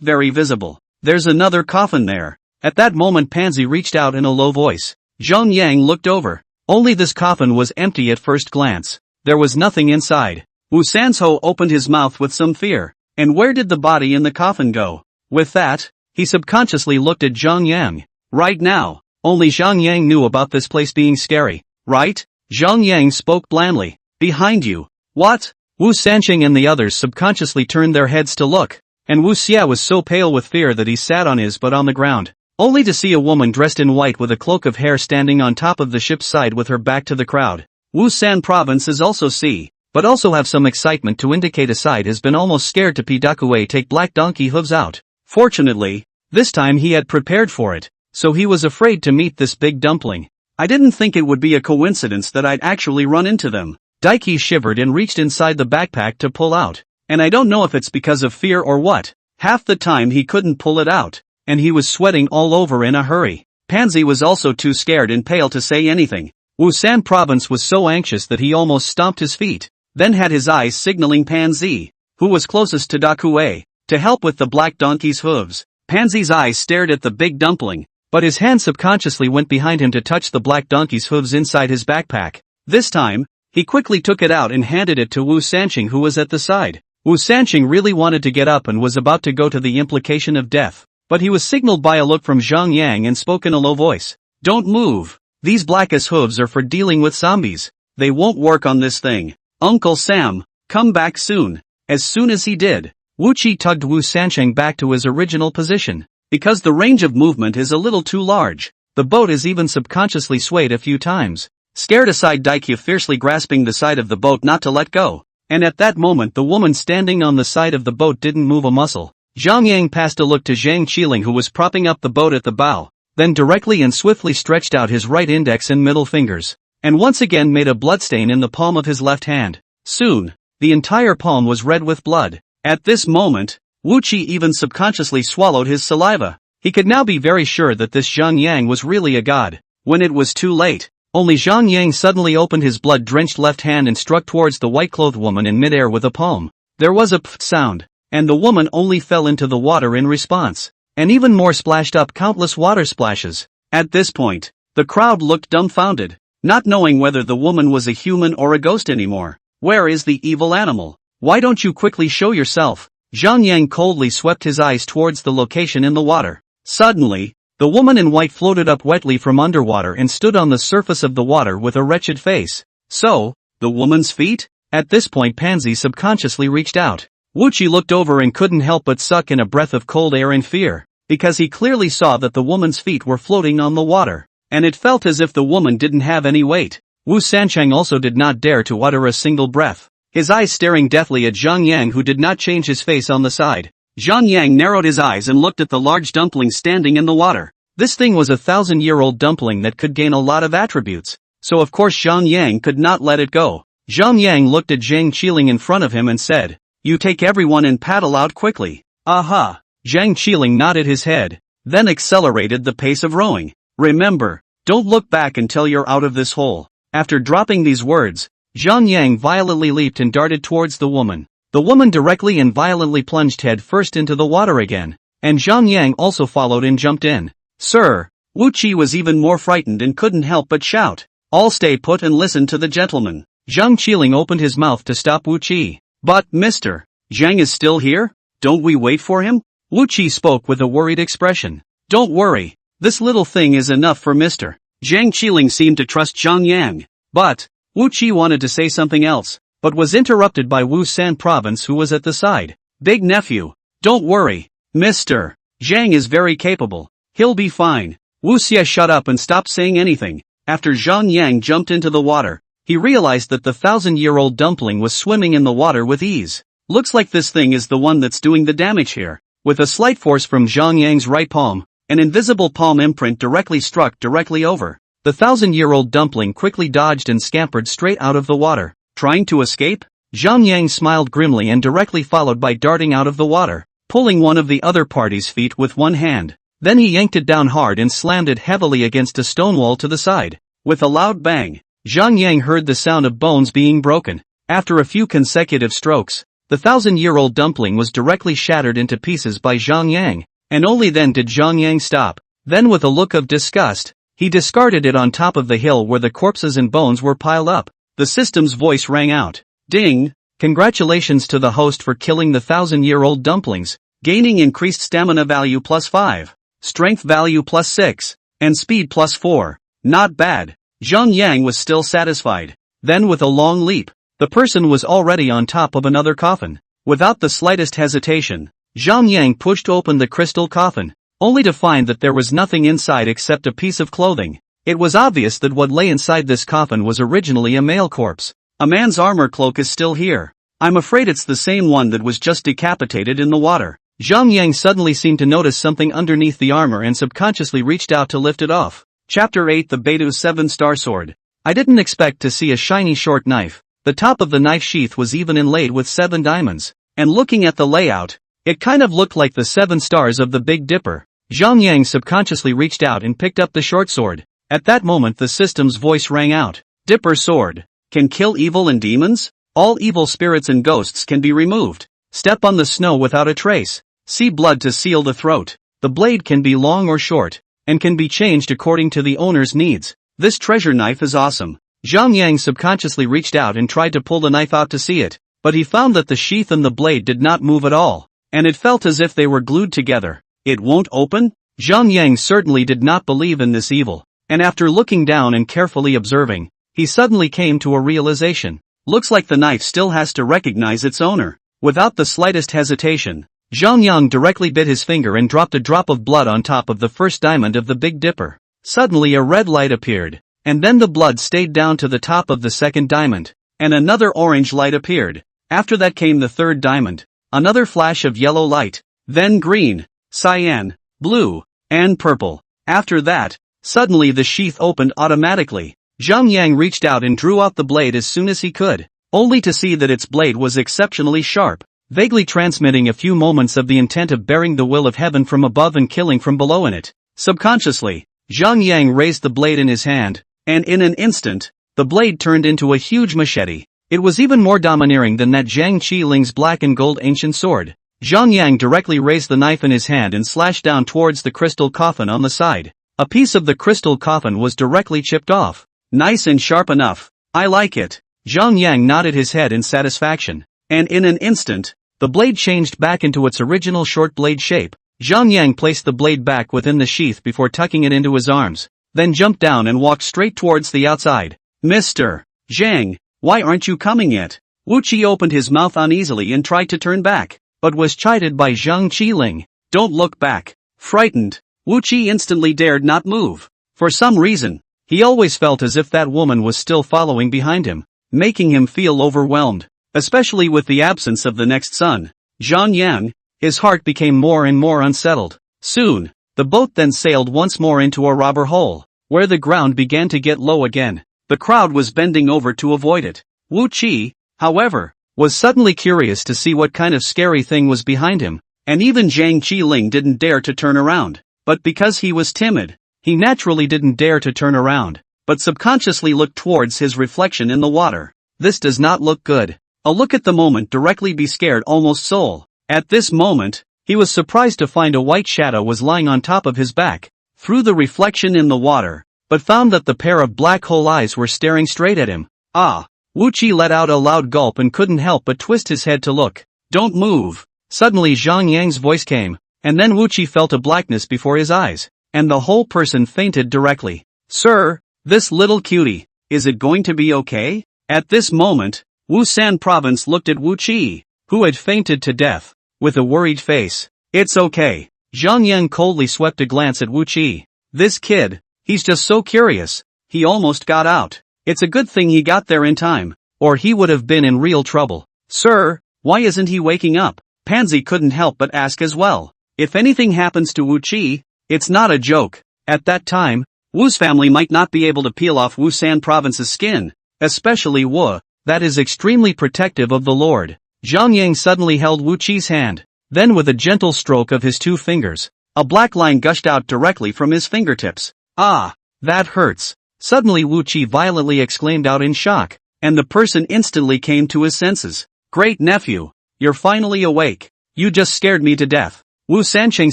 Speaker 1: very visible. There's another coffin there. At that moment Pansy reached out in a low voice. Zhang Yang looked over. Only this coffin was empty at first glance. There was nothing inside. Wu Sanzhou opened his mouth with some fear. And where did the body in the coffin go? With that, he subconsciously looked at Zhang Yang. Right now, only Zhang Yang knew about this place being scary. Right? Zhang Yang spoke blandly. Behind you. What? Wu Sancheng and the others subconsciously turned their heads to look. And Wu Xia was so pale with fear that he sat on his butt on the ground, only to see a woman dressed in white with a cloak of hair standing on top of the ship's side with her back to the crowd. Wusan Province is also sea, but also have some excitement to indicate a side has been almost scared to Dakue take black donkey hooves out. Fortunately, this time he had prepared for it, so he was afraid to meet this big dumpling. I didn't think it would be a coincidence that I'd actually run into them. Daiki shivered and reached inside the backpack to pull out. And I don't know if it's because of fear or what. Half the time he couldn't pull it out, and he was sweating all over in a hurry. Pansy was also too scared and pale to say anything. Wusan Province was so anxious that he almost stomped his feet, then had his eyes signaling Pansy, who was closest to Dakue, to help with the black donkey's hooves. Pansy's eyes stared at the big dumpling, but his hand subconsciously went behind him to touch the black donkey's hooves inside his backpack. This time, he quickly took it out and handed it to Wu Sancheng who was at the side. Wu Sancheng really wanted to get up and was about to go to the implication of death, but he was signaled by a look from Zhang Yang and spoke in a low voice. Don't move. These blackest hooves are for dealing with zombies. They won't work on this thing. Uncle Sam, come back soon. As soon as he did, Wu Qi tugged Wu Sancheng back to his original position. Because the range of movement is a little too large, the boat is even subconsciously swayed a few times. Scared aside Daikyu fiercely grasping the side of the boat not to let go. And at that moment the woman standing on the side of the boat didn't move a muscle. Zhang Yang passed a look to Zhang Qiling who was propping up the boat at the bow, then directly and swiftly stretched out his right index and middle fingers, and once again made a bloodstain in the palm of his left hand. Soon, the entire palm was red with blood. At this moment, Wu Qi even subconsciously swallowed his saliva. He could now be very sure that this Zhang Yang was really a god. When it was too late, only Zhang Yang suddenly opened his blood-drenched left hand and struck towards the white-clothed woman in midair with a palm. There was a pft sound, and the woman only fell into the water in response, and even more splashed up countless water splashes. At this point, the crowd looked dumbfounded, not knowing whether the woman was a human or a ghost anymore. Where is the evil animal? Why don't you quickly show yourself? Zhang Yang coldly swept his eyes towards the location in the water. Suddenly, the woman in white floated up wetly from underwater and stood on the surface of the water with a wretched face. So, the woman's feet? At this point Pansy subconsciously reached out. Wu Qi looked over and couldn't help but suck in a breath of cold air in fear, because he clearly saw that the woman's feet were floating on the water, and it felt as if the woman didn't have any weight. Wu Sancheng also did not dare to utter a single breath, his eyes staring deathly at Zhang Yang who did not change his face on the side. Zhang Yang narrowed his eyes and looked at the large dumpling standing in the water. This thing was a 1,000-year-old dumpling that could gain a lot of attributes, so of course Zhang Yang could not let it go. Zhang Yang looked at Zhang Qiling in front of him and said, "You take everyone and paddle out quickly." Aha! Zhang Qiling nodded his head, then accelerated the pace of rowing. Remember, don't look back until you're out of this hole. After dropping these words, Zhang Yang violently leaped and darted towards the woman. The woman directly and violently plunged head first into the water again, and Zhang Yang also followed and jumped in. Sir! Wu Qi was even more frightened and couldn't help but shout. All stay put and listen to the gentleman. Zhang Qiling opened his mouth to stop Wu Qi. But, Mr. Zhang is still here? Don't we wait for him? Wu Qi spoke with a worried expression. Don't worry. This little thing is enough for Mr. Zhang Qiling seemed to trust Zhang Yang. But, Wu Qi wanted to say something else, but was interrupted by Wu San Province, who was at the side. Big nephew. Don't worry. Mr. Zhang is very capable. He'll be fine. Wu Xie shut up and stopped saying anything. After Zhang Yang jumped into the water, he realized that the 1,000-year-old dumpling was swimming in the water with ease. Looks like this thing is the one that's doing the damage here. With a slight force from Zhang Yang's right palm, an invisible palm imprint struck directly over. The 1,000-year-old dumpling quickly dodged and scampered straight out of the water. Trying to escape? Zhang Yang smiled grimly and directly followed by darting out of the water, pulling one of the other party's feet with one hand. Then he yanked it down hard and slammed it heavily against a stone wall to the side. With a loud bang, Zhang Yang heard the sound of bones being broken. After a few consecutive strokes, the 1,000-year-old dumpling was directly shattered into pieces by Zhang Yang, and only then did Zhang Yang stop. Then with a look of disgust, he discarded it on top of the hill where the corpses and bones were piled up. The system's voice rang out. Ding! Congratulations to the host for killing the 1,000-year-old dumplings, gaining increased stamina value +5, strength value +6, and speed +4. Not bad. Zhang Yang was still satisfied. Then with a long leap, the person was already on top of another coffin. Without the slightest hesitation, Zhang Yang pushed open the crystal coffin, only to find that there was nothing inside except a piece of clothing. It was obvious that what lay inside this coffin was originally a male corpse. A man's armor cloak is still here. I'm afraid it's the same one that was just decapitated in the water. Zhang Yang suddenly seemed to notice something underneath the armor and subconsciously reached out to lift it off. Chapter 8: The Beidou 7-Star Sword. I didn't expect to see a shiny short knife. The top of the knife sheath was even inlaid with 7 diamonds. And looking at the layout, it kind of looked like the 7 stars of the Big Dipper. Zhang Yang subconsciously reached out and picked up the short sword. At that moment the system's voice rang out. Dipper sword. Can kill evil and demons? All evil spirits and ghosts can be removed. Step on the snow without a trace. See blood to seal the throat. The blade can be long or short, and can be changed according to the owner's needs. This treasure knife is awesome. Zhang Yang subconsciously reached out and tried to pull the knife out to see it, but he found that the sheath and the blade did not move at all, and it felt as if they were glued together. It won't open? Zhang Yang certainly did not believe in this evil, and after looking down and carefully observing, he suddenly came to a realization. Looks like the knife still has to recognize its owner. Without the slightest hesitation, Zhang Yang directly bit his finger and dropped a drop of blood on top of the first diamond of the Big Dipper. Suddenly a red light appeared, and then the blood stayed down to the top of the second diamond, and another orange light appeared. After that came the third diamond, another flash of yellow light, then green, cyan, blue, and purple. After that, suddenly the sheath opened automatically. Zhang Yang reached out and drew out the blade as soon as he could, only to see that its blade was exceptionally sharp, vaguely transmitting a few moments of the intent of bearing the will of heaven from above and killing from below in it. Subconsciously, Zhang Yang raised the blade in his hand, and in an instant, the blade turned into a huge machete. It was even more domineering than that Zhang Qiling's black and gold ancient sword. Zhang Yang directly raised the knife in his hand and slashed down towards the crystal coffin on the side. A piece of the crystal coffin was directly chipped off. Nice and sharp enough. I like it. Zhang Yang nodded his head in satisfaction, and in an instant, the blade changed back into its original short blade shape. Zhang Yang placed the blade back within the sheath before tucking it into his arms, then jumped down and walked straight towards the outside. Mr. Zhang, why aren't you coming yet? Wu Qi opened his mouth uneasily and tried to turn back, but was chided by Zhang Qiling. Don't look back. Frightened, Wu Qi instantly dared not move. For some reason, he always felt as if that woman was still following behind him, making him feel overwhelmed, especially with the absence of the next son, Zhang Yang. His heart became more and more unsettled. Soon, the boat then sailed once more into a robber hole, where the ground began to get low again. The crowd was bending over to avoid it. Wu Qi, however, was suddenly curious to see what kind of scary thing was behind him, and even Zhang Qiling didn't dare to turn around. But because he was timid, he naturally didn't dare to turn around, but subconsciously looked towards his reflection in the water. This does not look good. A look at the moment directly be scared almost soul. At this moment, he was surprised to find a white shadow was lying on top of his back. Through the reflection in the water, but found that the pair of black hole eyes were staring straight at him. Ah! Wu Qi let out a loud gulp and couldn't help but twist his head to look. Don't move! Suddenly Zhang Yang's voice came, and then Wu Qi felt a blackness before his eyes, and the whole person fainted directly. Sir, this little cutie, is it going to be okay? At this moment, Wusan province looked at Wu Qi, who had fainted to death, with a worried face. It's okay. Zhang Yang coldly swept a glance at Wu Qi. This kid, he's just so curious, he almost got out. It's a good thing he got there in time, or he would have been in real trouble. Sir, why isn't he waking up? Pansy couldn't help but ask as well. If anything happens to Wu Qi, it's not a joke. At that time, Wu's family might not be able to peel off Wusan province's skin, especially Wu, that is extremely protective of the Lord. Zhang Yang suddenly held Wu Qi's hand. Then with a gentle stroke of his 2 fingers, a black line gushed out directly from his fingertips. Ah! That hurts! Suddenly Wu Qi violently exclaimed out in shock, and the person instantly came to his senses. Great nephew! You're finally awake. You just scared me to death. Wu Sanqing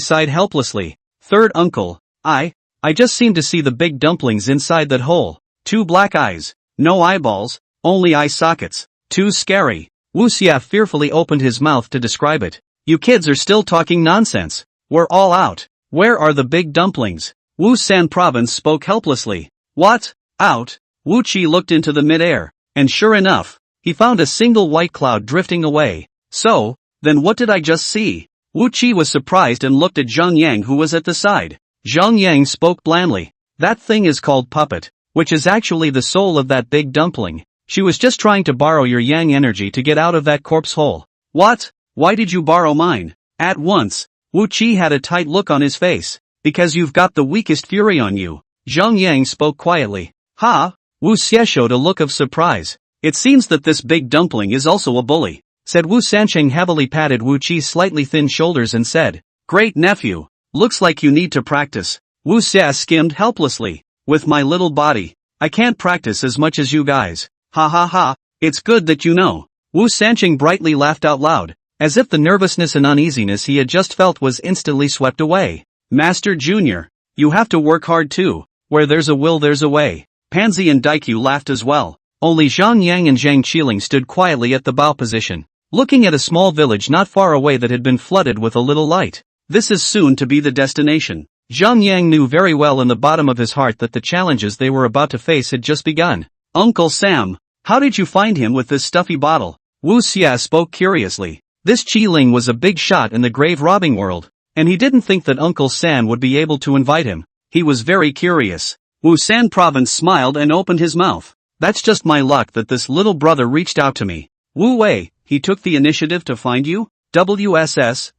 Speaker 1: sighed helplessly. Third uncle, I just seem to see the big dumplings inside that hole. 2 black eyes. No eyeballs, only eye sockets. Too scary. Wu Xia fearfully opened his mouth to describe it. You kids are still talking nonsense. We're all out. Where are the big dumplings? Wu San province spoke helplessly. What? Out? Wu Qi looked into the mid-air, and sure enough, he found a single white cloud drifting away. So, then what did I just see? Wu Qi was surprised and looked at Zhang Yang who was at the side. Zhang Yang spoke blandly. That thing is called puppet, which is actually the soul of that big dumpling. She was just trying to borrow your yang energy to get out of that corpse hole. What? Why did you borrow mine? At once, Wu Qi had a tight look on his face. Because you've got the weakest fury on you. Zhang Yang spoke quietly. Ha! Wu Xie showed a look of surprise. It seems that this big dumpling is also a bully, said Wu Sanqing heavily patted Wu Qi's slightly thin shoulders and said, Great nephew, looks like you need to practice. Wu Xie skimmed helplessly. With my little body, I can't practice as much as you guys. Ha ha ha, it's good that you know. Wu Sanqing brightly laughed out loud, as if the nervousness and uneasiness he had just felt was instantly swept away. Master Junior, you have to work hard too. Where there's a will there's a way. Pansy and Daikyu laughed as well. Only Zhang Yang and Zhang Qiling stood quietly at the bow position, looking at a small village not far away that had been flooded with a little light. This is soon to be the destination. Zhang Yang knew very well in the bottom of his heart that the challenges they were about to face had just begun. Uncle Sam, how did you find him with this stuffy bottle? Wu Xia spoke curiously. This Qiling was a big shot in the grave robbing world, and he didn't think that Uncle San would be able to invite him. He was very curious. Wu San province smiled and opened his mouth. That's just my luck that this little brother reached out to me. Wu Wei, he took the initiative to find you? WSS,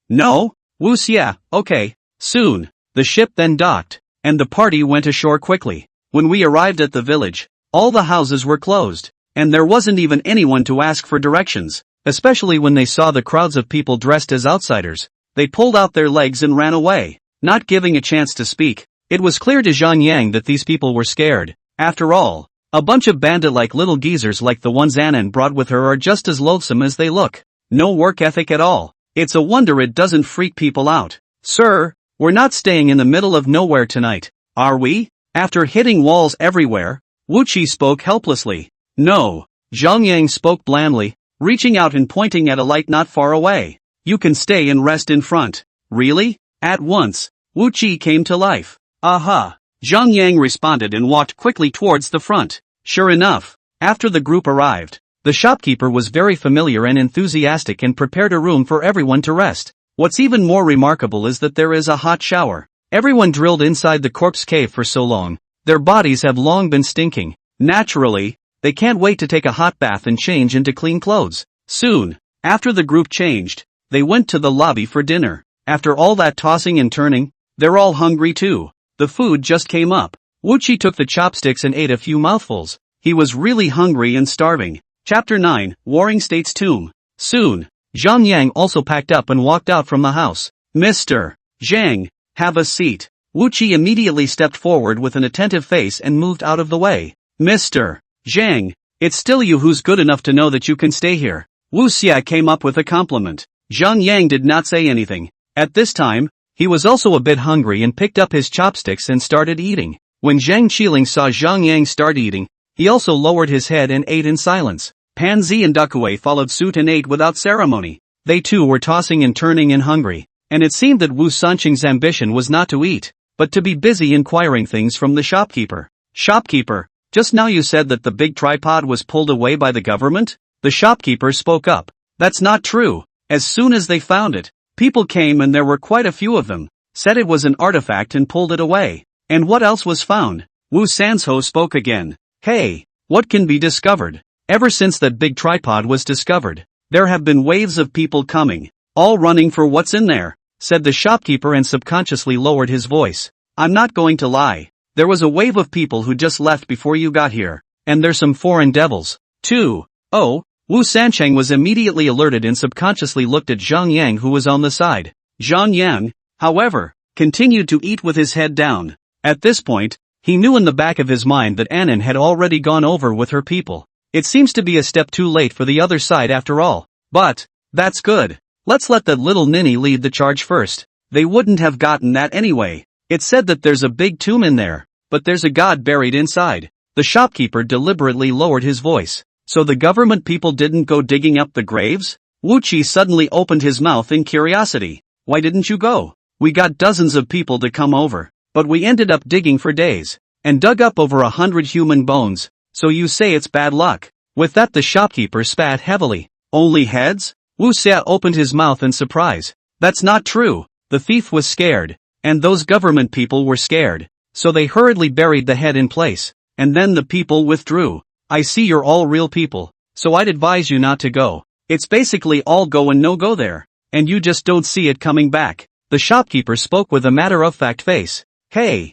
Speaker 1: no? Wu Xia, okay, soon. The ship then docked, and the party went ashore quickly. When we arrived at the village, all the houses were closed, and there wasn't even anyone to ask for directions, especially when they saw the crowds of people dressed as outsiders. They pulled out their legs and ran away, not giving a chance to speak. It was clear to Zhang Yang that these people were scared. After all, a bunch of bandit-like little geezers like the ones Annan brought with her are just as loathsome as they look. No work ethic at all. It's a wonder it doesn't freak people out. Sir, we're not staying in the middle of nowhere tonight, are we? After hitting walls everywhere, Wu Qi spoke helplessly. No. Zhang Yang spoke blandly, reaching out and pointing at a light not far away. You can stay and rest in front. Really? At once, Wu Qi came to life. Aha! Zhang Yang responded and walked quickly towards the front. Sure enough, after the group arrived, the shopkeeper was very familiar and enthusiastic and prepared a room for everyone to rest. What's even more remarkable is that there is a hot shower. Everyone drilled inside the corpse cave for so long, their bodies have long been stinking. Naturally, they can't wait to take a hot bath and change into clean clothes. Soon, after the group changed, they went to the lobby for dinner. After all that tossing and turning, they're all hungry too. The food just came up. Wu Qi took the chopsticks and ate a few mouthfuls. He was really hungry and starving. Chapter 9, Warring States Tomb. Soon, Zhang Yang also packed up and walked out from the house. Mr. Zhang, have a seat. Wu Qi immediately stepped forward with an attentive face and moved out of the way. Mr. Zhang, it's still you who's good enough to know that you can stay here. Wu Xia came up with a compliment. Zhang Yang did not say anything. At this time, he was also a bit hungry and picked up his chopsticks and started eating. When Zhang Qiling saw Zhang Yang start eating, he also lowered his head and ate in silence. Panzi and Dukue followed suit and ate without ceremony. They too were tossing and turning and hungry, and it seemed that Wu Sanqing's ambition was not to eat, but to be busy inquiring things from the shopkeeper. Shopkeeper, just now you said that the big tripod was pulled away by the government? The shopkeeper spoke up. That's not true. As soon as they found it, people came and there were quite a few of them, said it was an artifact and pulled it away. And what else was found? Wu Sanzhou spoke again. Hey, what can be discovered? Ever since that big tripod was discovered, there have been waves of people coming, all running for what's in there, said the shopkeeper and subconsciously lowered his voice. I'm not going to lie. There was a wave of people who just left before you got here, and there's some foreign devils, too. Oh, Wu Sancheng was immediately alerted and subconsciously looked at Zhang Yang who was on the side. Zhang Yang, however, continued to eat with his head down. At this point, he knew in the back of his mind that Annan had already gone over with her people. It seems to be a step too late for the other side after all. But, that's good. Let's let that little ninny lead the charge first. They wouldn't have gotten that anyway. It's said that there's a big tomb in there, but there's a god buried inside. The shopkeeper deliberately lowered his voice. So the government people didn't go digging up the graves? Wu Qi suddenly opened his mouth in curiosity. Why didn't you go? We got dozens of people to come over, but we ended up digging for days, and dug up over 100 human bones, so you say it's bad luck. With that the shopkeeper spat heavily. Only heads? Wu Xia opened his mouth in surprise. That's not true. The thief was scared, and those government people were scared, so they hurriedly buried the head in place, and then the people withdrew. I see you're all real people, so I'd advise you not to go. It's basically all go and no go there, and you just don't see it coming back. The shopkeeper spoke with a matter-of-fact face. Hey,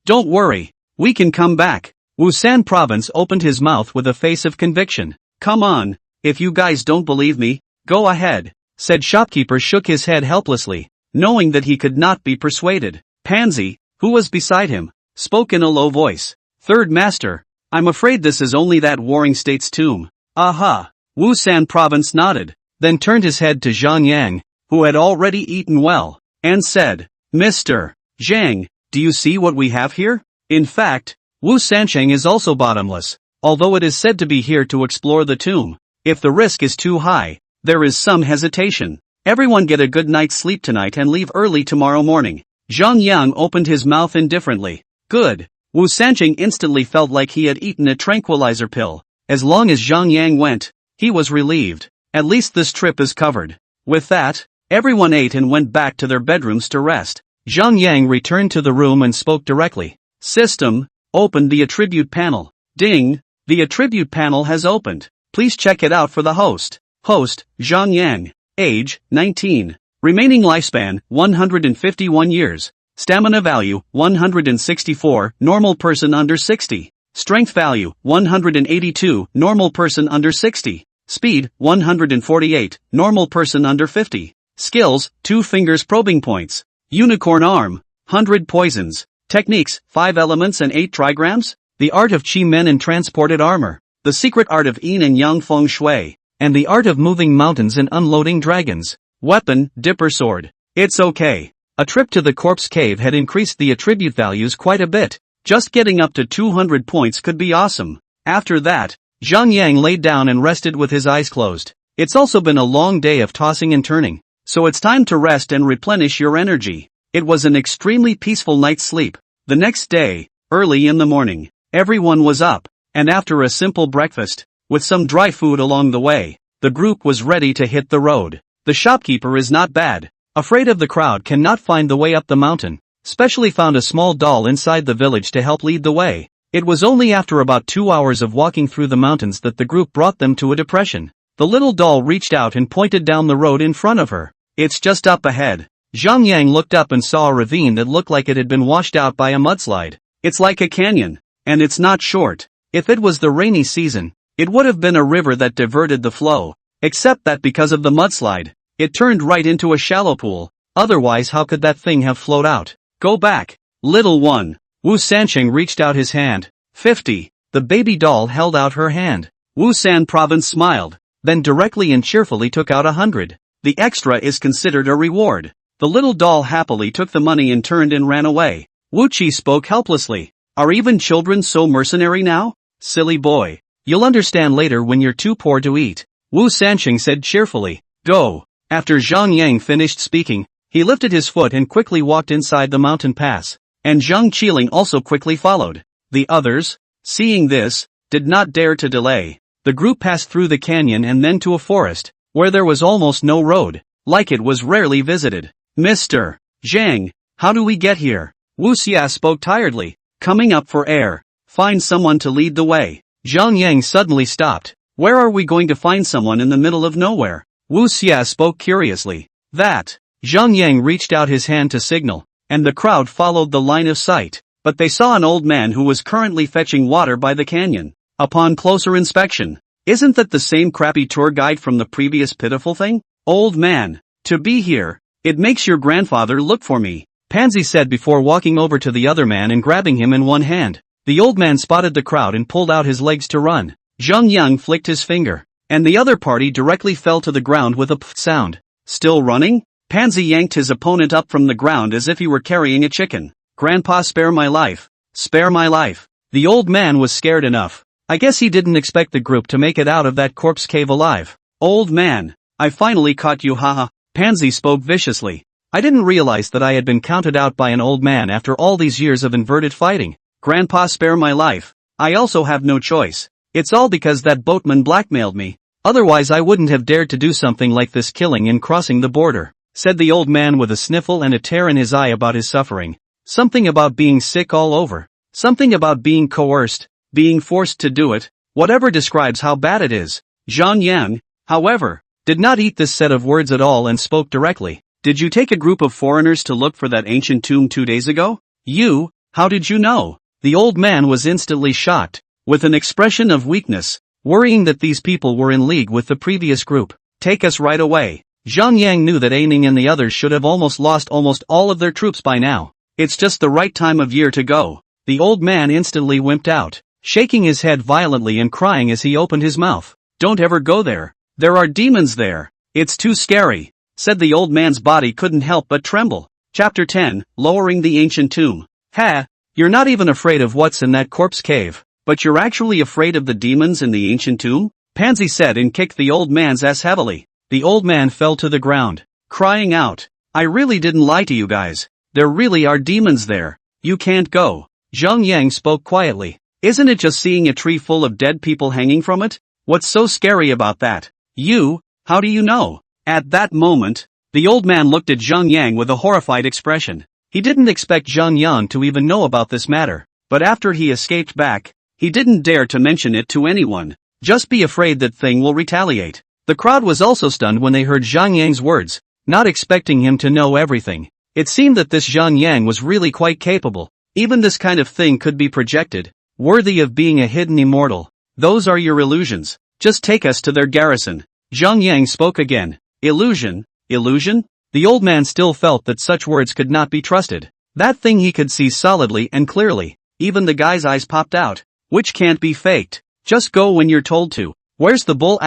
Speaker 1: don't worry, we can come back. Wusan Province opened his mouth with a face of conviction. Come on, if you guys don't believe me, go ahead, said shopkeeper shook his head helplessly, knowing that he could not be persuaded. Pansy, who was beside him, spoke in a low voice. Third master, I'm afraid this is only that warring state's tomb. Aha. Wusan Province nodded, then turned his head to Zhang Yang, who had already eaten well, and said, Mr. Zhang, do you see what we have here? In fact, Wu Sancheng is also bottomless, although it is said to be here to explore the tomb. If the risk is too high, there is some hesitation. Everyone get a good night's sleep tonight and leave early tomorrow morning. Zhang Yang opened his mouth indifferently. Good. Wu Sancheng instantly felt like he had eaten a tranquilizer pill. As long as Zhang Yang went, he was relieved. At least this trip is covered. With that, everyone ate and went back to their bedrooms to rest. Zhang Yang returned to the room and spoke directly. System, open the attribute panel. Ding, the attribute panel has opened. Please check it out for the host. Host, Zhang Yang. Age, 19. Remaining lifespan, 151 years. Stamina value, 164, normal person under 60. Strength value, 182, normal person under 60. Speed, 148, normal person under 50. Skills, 2 fingers probing points. Unicorn arm, 100 poisons. Techniques, 5 elements and 8 trigrams. The art of Qi Men and transported armor. The secret art of Yin and Yang Feng Shui. And the art of moving mountains and unloading dragons. Weapon, dipper sword. It's okay. A trip to the corpse cave had increased the attribute values quite a bit. Just getting up to 200 points could be awesome. After that, Zhang Yang laid down and rested with his eyes closed. It's also been a long day of tossing and turning, so it's time to rest and replenish your energy. It was an extremely peaceful night's sleep. The next day, early in the morning, everyone was up, and after a simple breakfast, with some dry food along the way, the group was ready to hit the road. The shopkeeper is not bad. Afraid of the crowd cannot find the way up the mountain, specially found a small doll inside the village to help lead the way. It was only after about 2 hours of walking through the mountains that the group brought them to a depression. The little doll reached out and pointed down the road in front of her. It's just up ahead. Zhang Yang looked up and saw a ravine that looked like it had been washed out by a mudslide. It's like a canyon, and it's not short. If it was the rainy season, it would have been a river that diverted the flow, except that because of the mudslide, it turned right into a shallow pool. Otherwise how could that thing have flowed out? Go back, little one. Wu Sancheng reached out his hand. 50. The baby doll held out her hand. Wu San Province smiled, then directly and cheerfully took out 100. The extra is considered a reward. The little doll happily took the money and turned and ran away. Wu Qi spoke helplessly. Are even children so mercenary now? Silly boy. You'll understand later when you're too poor to eat. Wu Sanqing said cheerfully. Go. After Zhang Yang finished speaking, he lifted his foot and quickly walked inside the mountain pass, and Zhang Qiling also quickly followed. The others, seeing this, did not dare to delay. The group passed through the canyon and then to a forest, where there was almost no road, like it was rarely visited. Mr. Zhang, how do we get here? Wu Xia spoke tiredly. Coming up for air. Find someone to lead the way. Zhang Yang suddenly stopped. Where are we going to find someone in the middle of nowhere? Wu Xia spoke curiously. That. Zhang Yang reached out his hand to signal, and the crowd followed the line of sight, but they saw an old man who was currently fetching water by the canyon. Upon closer inspection, isn't that the same crappy tour guide from the previous pitiful thing? Old man, to be here, it makes your grandfather look for me, Pansy said before walking over to the other man and grabbing him in one hand. The old man spotted the crowd and pulled out his legs to run. Zhang Yang flicked his finger, and the other party directly fell to the ground with a pff sound. Still running? Pansy yanked his opponent up from the ground as if he were carrying a chicken. Grandpa, spare my life. Spare my life. The old man was scared enough. I guess he didn't expect the group to make it out of that corpse cave alive. Old man, I finally caught you, haha. Pansy spoke viciously. I didn't realize that I had been counted out by an old man after all these years of inverted fighting. Grandpa, spare my life. I also have no choice. It's all because that boatman blackmailed me. Otherwise I wouldn't have dared to do something like this, killing and crossing the border, said the old man with a sniffle and a tear in his eye about his suffering. Something about being sick all over. Something about being coerced, being forced to do it, whatever describes how bad it is. Zhang Yang, however, did not eat this set of words at all and spoke directly. Did you take a group of foreigners to look for that ancient tomb 2 days ago? You? How did you know? The old man was instantly shocked, with an expression of weakness, worrying that these people were in league with the previous group. Take us right away. Zhang Yang knew that Aining and the others should have lost almost all of their troops by now. It's just the right time of year to go. The old man instantly wimped out, shaking his head violently and crying as he opened his mouth. Don't ever go there. There are demons there. It's too scary, said the old man's body couldn't help but tremble. Chapter 10, Lowering the Ancient Tomb. Ha! You're not even afraid of what's in that corpse cave, but you're actually afraid of the demons in the ancient tomb? Pansy said and kicked the old man's ass heavily. The old man fell to the ground, crying out, I really didn't lie to you guys. There really are demons there. You can't go. Zhang Yang spoke quietly. Isn't it just seeing a tree full of dead people hanging from it? What's so scary about that? You? How do you know? At that moment, the old man looked at Zhang Yang with a horrified expression. He didn't expect Zhang Yang to even know about this matter, but after he escaped back, he didn't dare to mention it to anyone. Just be afraid that thing will retaliate. The crowd was also stunned when they heard Zhang Yang's words, not expecting him to know everything. It seemed that this Zhang Yang was really quite capable. Even this kind of thing could be projected, worthy of being a hidden immortal. Those are your illusions. Just take us to their garrison. Zhang Yang spoke again. Illusion? Illusion? The old man still felt that such words could not be trusted. That thing he could see solidly and clearly. Even the guy's eyes popped out, which can't be faked. Just go when you're told to. Where's the bull?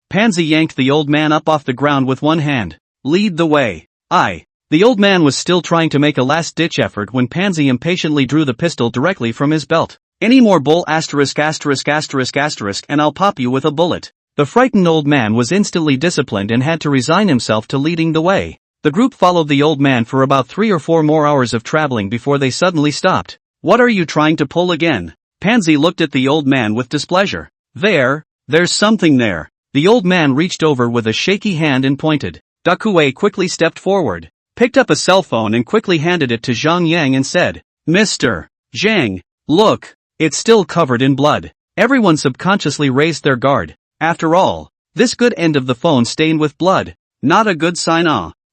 Speaker 1: Pansy yanked the old man up off the ground with one hand. Lead the way. The old man was still trying to make a last-ditch effort when Pansy impatiently drew the pistol directly from his belt. Any more bull and I'll pop you with a bullet. The frightened old man was instantly disciplined and had to resign himself to leading the way. The group followed the old man for about 3 or 4 more hours of traveling before they suddenly stopped. What are you trying to pull again? Pansy looked at the old man with displeasure. There's something there. The old man reached over with a shaky hand and pointed. Dakue quickly stepped forward, picked up a cell phone and quickly handed it to Zhang Yang and said, Mr. Zhang, look, it's still covered in blood. Everyone subconsciously raised their guard. After all, this good end of the phone stained with blood. Not a good sign.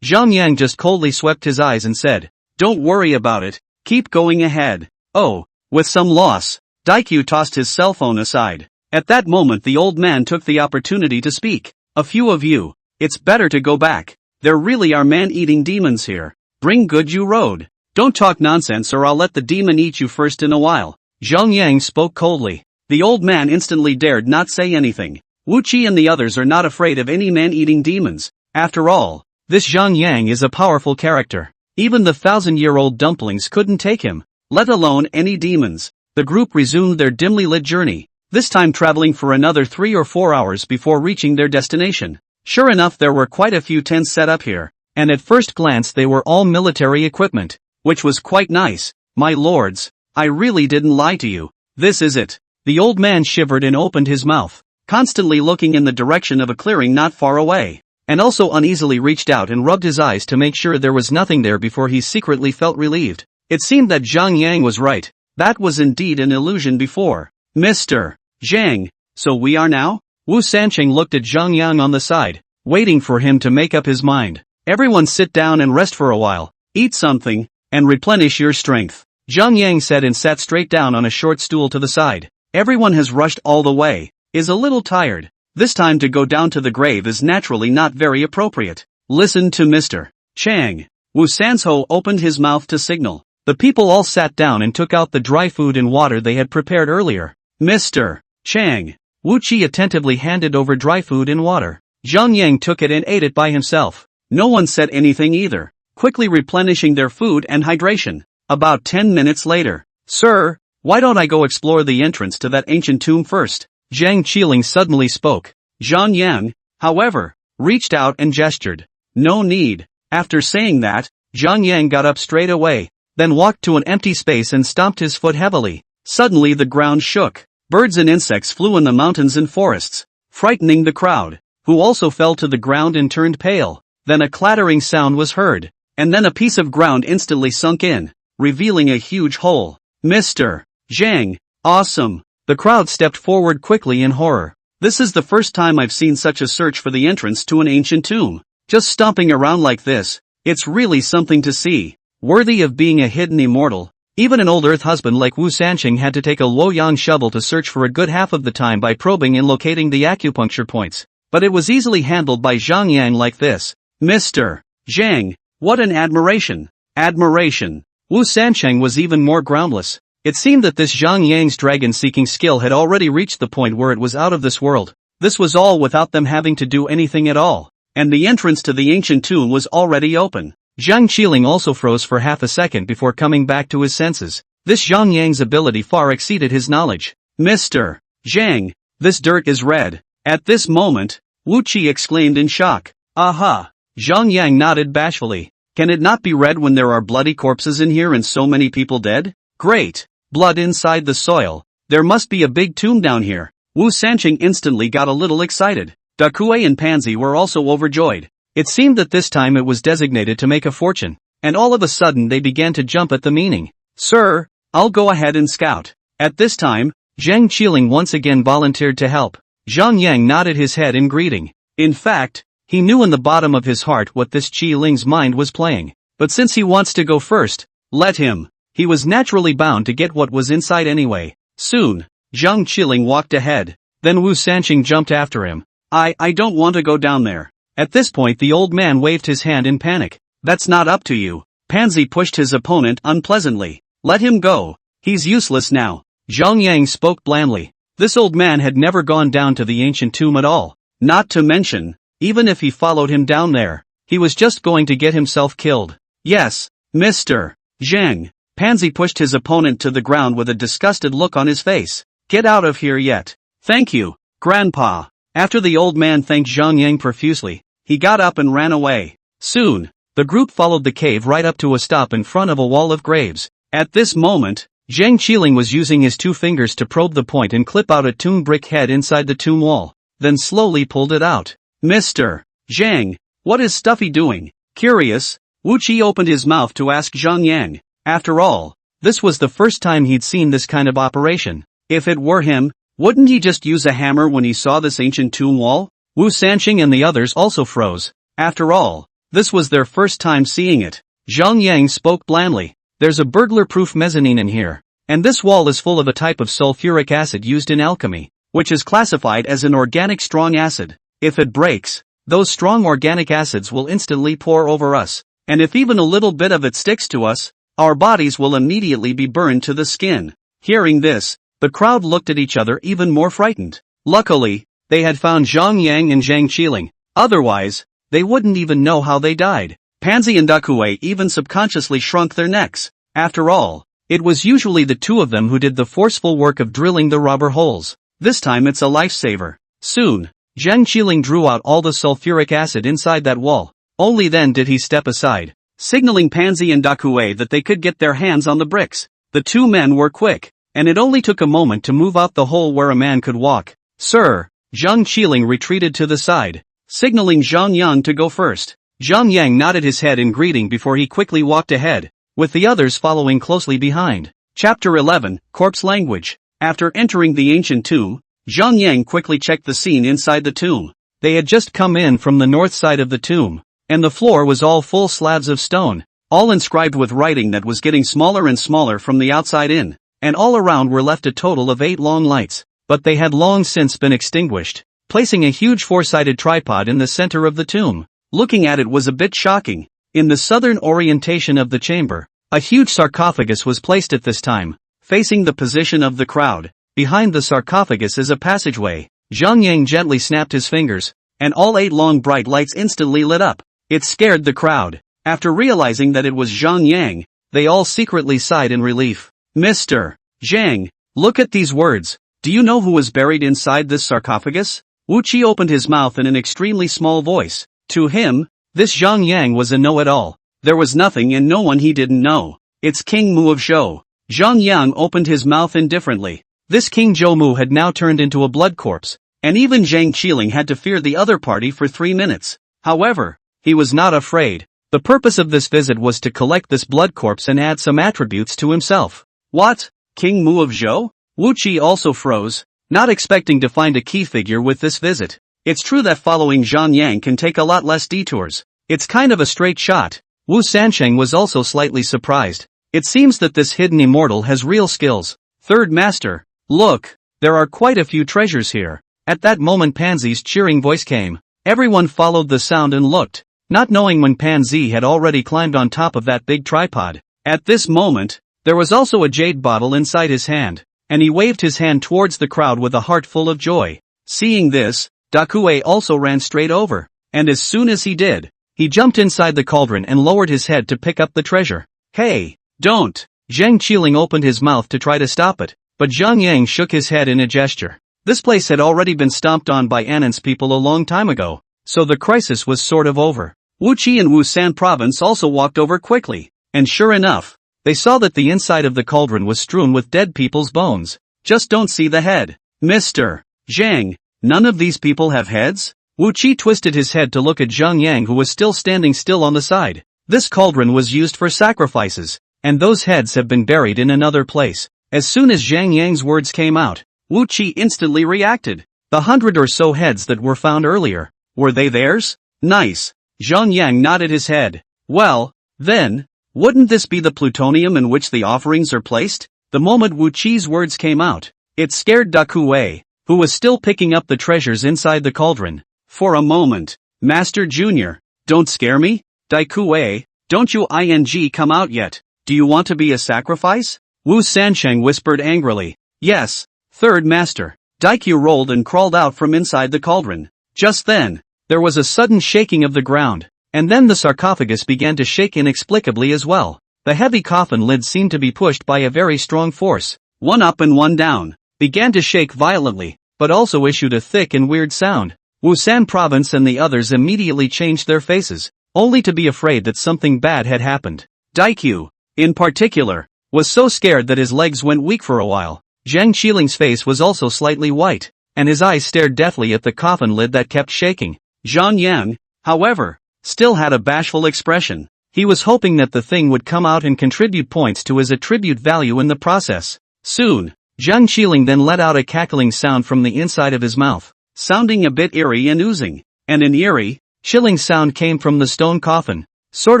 Speaker 1: Zhang Yang just coldly swept his eyes and said, don't worry about it, keep going ahead. Oh, with some loss, Daikyu tossed his cell phone aside. At that moment the old man took the opportunity to speak. A few of you, it's better to go back. There really are man-eating demons here. Bring good you road. Don't talk nonsense or I'll let the demon eat you first in a while. Zhang Yang spoke coldly. The old man instantly dared not say anything. Wu Qi and the others are not afraid of any man-eating demons. After all, this Zhang Yang is a powerful character. Even the 1,000-year-old dumplings couldn't take him, let alone any demons. The group resumed their dimly lit journey, this time traveling for another 3 or 4 hours before reaching their destination. Sure enough, there were quite a few tents set up here, and at first glance they were all military equipment, which was quite nice. My lords, I really didn't lie to you. This is it. The old man shivered and opened his mouth, constantly looking in the direction of a clearing not far away, and also uneasily reached out and rubbed his eyes to make sure there was nothing there before he secretly felt relieved. It seemed that Zhang Yang was right. That was indeed an illusion before. Mr. Zhang, so we are now? Wu Sanqing looked at Zhang Yang on the side, waiting for him to make up his mind. Everyone sit down and rest for a while, eat something, and replenish your strength. Zhang Yang said and sat straight down on a short stool to the side. Everyone has rushed all the way, is a little tired. This time to go down to the grave is naturally not very appropriate. Listen to Mr. Chang. Wu Sanzhou opened his mouth to signal. The people all sat down and took out the dry food and water they had prepared earlier. Mr. Chang. Wu Qi attentively handed over dry food and water. Zhang Yang took it and ate it by himself. No one said anything either, quickly replenishing their food and hydration. About 10 minutes later. Sir, why don't I go explore the entrance to that ancient tomb first? Zhang Qiling suddenly spoke. Zhang Yang, however, reached out and gestured. No need. After saying that, Zhang Yang got up straight away, then walked to an empty space and stomped his foot heavily. Suddenly the ground shook. Birds and insects flew in the mountains and forests, frightening the crowd, who also fell to the ground and turned pale. Then a clattering sound was heard, and then a piece of ground instantly sunk in, revealing a huge hole. Mr. Zhang, awesome. The crowd stepped forward quickly in horror. This is the first time I've seen such a search for the entrance to an ancient tomb. Just stomping around like this, it's really something to see. Worthy of being a hidden immortal. Even an old earth husband like Wu Sanqing had to take a Luoyang shovel to search for a good half of the time by probing and locating the acupuncture points. But it was easily handled by Zhang Yang like this. Mr. Zhang, what an admiration. Admiration. Wu Sanqing was even more groundless. It seemed that this Zhang Yang's dragon-seeking skill had already reached the point where it was out of this world. This was all without them having to do anything at all. And the entrance to the ancient tomb was already open. Zhang Qiling also froze for half a second before coming back to his senses. This Zhang Yang's ability far exceeded his knowledge. Mr. Zhang, this dirt is red. At this moment, Wu Qi exclaimed in shock. Aha! Zhang Yang nodded bashfully. Can it not be red when there are bloody corpses in here and so many people dead? Great! Blood inside the soil. There must be a big tomb down here. Wu Sanqing instantly got a little excited. Dakue and Pansy were also overjoyed. It seemed that this time it was designated to make a fortune, and all of a sudden they began to jump at the meaning. Sir, I'll go ahead and scout. At this time, Zhang Qiling once again volunteered to help. Zhang Yang nodded his head in greeting. In fact, he knew in the bottom of his heart what this Qiling's mind was playing. But since he wants to go first, let him. He was naturally bound to get what was inside anyway. Soon, Zhang Qiling walked ahead. Then Wu Sanqing jumped after him. I don't want to go down there. At this point the old man waved his hand in panic. That's not up to you. Pansy pushed his opponent unpleasantly. Let him go. He's useless now. Zhang Yang spoke blandly. This old man had never gone down to the ancient tomb at all. Not to mention, even if he followed him down there, he was just going to get himself killed. Yes, Mr. Zhang. Pansy pushed his opponent to the ground with a disgusted look on his face. Get out of here yet. Thank you, Grandpa. After the old man thanked Zhang Yang profusely, he got up and ran away. Soon, the group followed the cave right up to a stop in front of a wall of graves. At this moment, Zhang Qiling was using his 2 fingers to probe the point and clip out a tomb brick head inside the tomb wall, then slowly pulled it out. Mr. Zhang, what is Stuffy doing? Curious, Wu Qi opened his mouth to ask Zhang Yang. After all, this was the first time he'd seen this kind of operation. If it were him, wouldn't he just use a hammer when he saw this ancient tomb wall? Wu Sanqing and the others also froze. After all, this was their first time seeing it. Zhang Yang spoke blandly. There's a burglar-proof mezzanine in here, and this wall is full of a type of sulfuric acid used in alchemy, which is classified as an organic strong acid. If it breaks, those strong organic acids will instantly pour over us, and if even a little bit of it sticks to us, our bodies will immediately be burned to the skin. Hearing this, the crowd looked at each other even more frightened. Luckily, they had found Zhang Yang and Zhang Qiling. Otherwise, they wouldn't even know how they died. Pansy and Dakue even subconsciously shrunk their necks. After all, it was usually the two of them who did the forceful work of drilling the rubber holes. This time it's a lifesaver. Soon, Zhang Qiling drew out all the sulfuric acid inside that wall. Only then did he step aside, signaling Pansy and Dakue that they could get their hands on the bricks. The two men were quick, and it only took a moment to move out the hole where a man could walk. Sir, Zhang Qiling retreated to the side, signaling Zhang Yang to go first. Zhang Yang nodded his head in greeting before he quickly walked ahead, with the others following closely behind. Chapter 11, Corpse Language. After entering the ancient tomb, Zhang Yang quickly checked the scene inside the tomb. They had just come in from the north side of the tomb, and the floor was all full slabs of stone, all inscribed with writing that was getting smaller and smaller from the outside in, and all around were left a total of 8 long lights, but they had long since been extinguished, placing a huge 4-sided tripod in the center of the tomb. Looking at it was a bit shocking. In the southern orientation of the chamber, a huge sarcophagus was placed at this time, facing the position of the crowd. Behind the sarcophagus is a passageway. Zhang Yang gently snapped his fingers, and all 8 long bright lights instantly lit up. It scared the crowd. After realizing that it was Zhang Yang, they all secretly sighed in relief. Mr. Zhang, look at these words. Do you know who was buried inside this sarcophagus? Wu Qi opened his mouth in an extremely small voice. To him, this Zhang Yang was a know-it-all. There was nothing and no one he didn't know. It's King Mu of Zhou. Zhang Yang opened his mouth indifferently. This King Zhou Mu had now turned into a blood corpse, and even Zhang Qiling had to fear the other party for 3 minutes. However, he was not afraid. The purpose of this visit was to collect this blood corpse and add some attributes to himself. What? King Mu of Zhou? Wu Qi also froze, not expecting to find a key figure with this visit. It's true that following Zhang Yang can take a lot less detours. It's kind of a straight shot. Wu Sansheng was also slightly surprised. It seems that this hidden immortal has real skills. Third Master, look, there are quite a few treasures here. At that moment Pansy's cheering voice came. Everyone followed the sound and looked, not knowing when Pansy had already climbed on top of that big tripod. At this moment, there was also a jade bottle inside his hand, and he waved his hand towards the crowd with a heart full of joy. Seeing this, Dakue also ran straight over, and as soon as he did, he jumped inside the cauldron and lowered his head to pick up the treasure. Hey, don't! Zhang Qiling opened his mouth to try to stop it, but Zhang Yang shook his head in a gesture. This place had already been stomped on by Anan's people a long time ago, so the crisis was sort of over. Wu Qi and Wu San province also walked over quickly, and sure enough, they saw that the inside of the cauldron was strewn with dead people's bones. Just don't see the head. Mr. Zhang, none of these people have heads? Wu Qi twisted his head to look at Zhang Yang, who was still standing still on the side. This cauldron was used for sacrifices, and those heads have been buried in another place. As soon as Zhang Yang's words came out, Wu Qi instantly reacted. The 100 or so heads that were found earlier, were they theirs? Nice. Zhang Yang nodded his head. Well, then, wouldn't this be the plutonium in which the offerings are placed? The moment Wu Qi's words came out, it scared Dakue, who was still picking up the treasures inside the cauldron. For a moment, Master Junior, don't scare me? Dakue, don't you come out yet? Do you want to be a sacrifice? Wu Sansheng whispered angrily. Yes, Third Master. Daikyu rolled and crawled out from inside the cauldron. Just then, there was a sudden shaking of the ground, and then the sarcophagus began to shake inexplicably as well. The heavy coffin lid seemed to be pushed by a very strong force. One up and one down, began to shake violently, but also issued a thick and weird sound. Wusan province and the others immediately changed their faces, only to be afraid that something bad had happened. Daikyu, in particular, was so scared that his legs went weak for a while. Zhang Qiling's face was also slightly white, and his eyes stared deathly at the coffin lid that kept shaking. Zhang Yang, however, still had a bashful expression. He was hoping that the thing would come out and contribute points to his attribute value in the process. Soon, Zhang Qiling then let out a cackling sound from the inside of his mouth, sounding a bit eerie and oozing. And an eerie, chilling sound came from the stone coffin, sort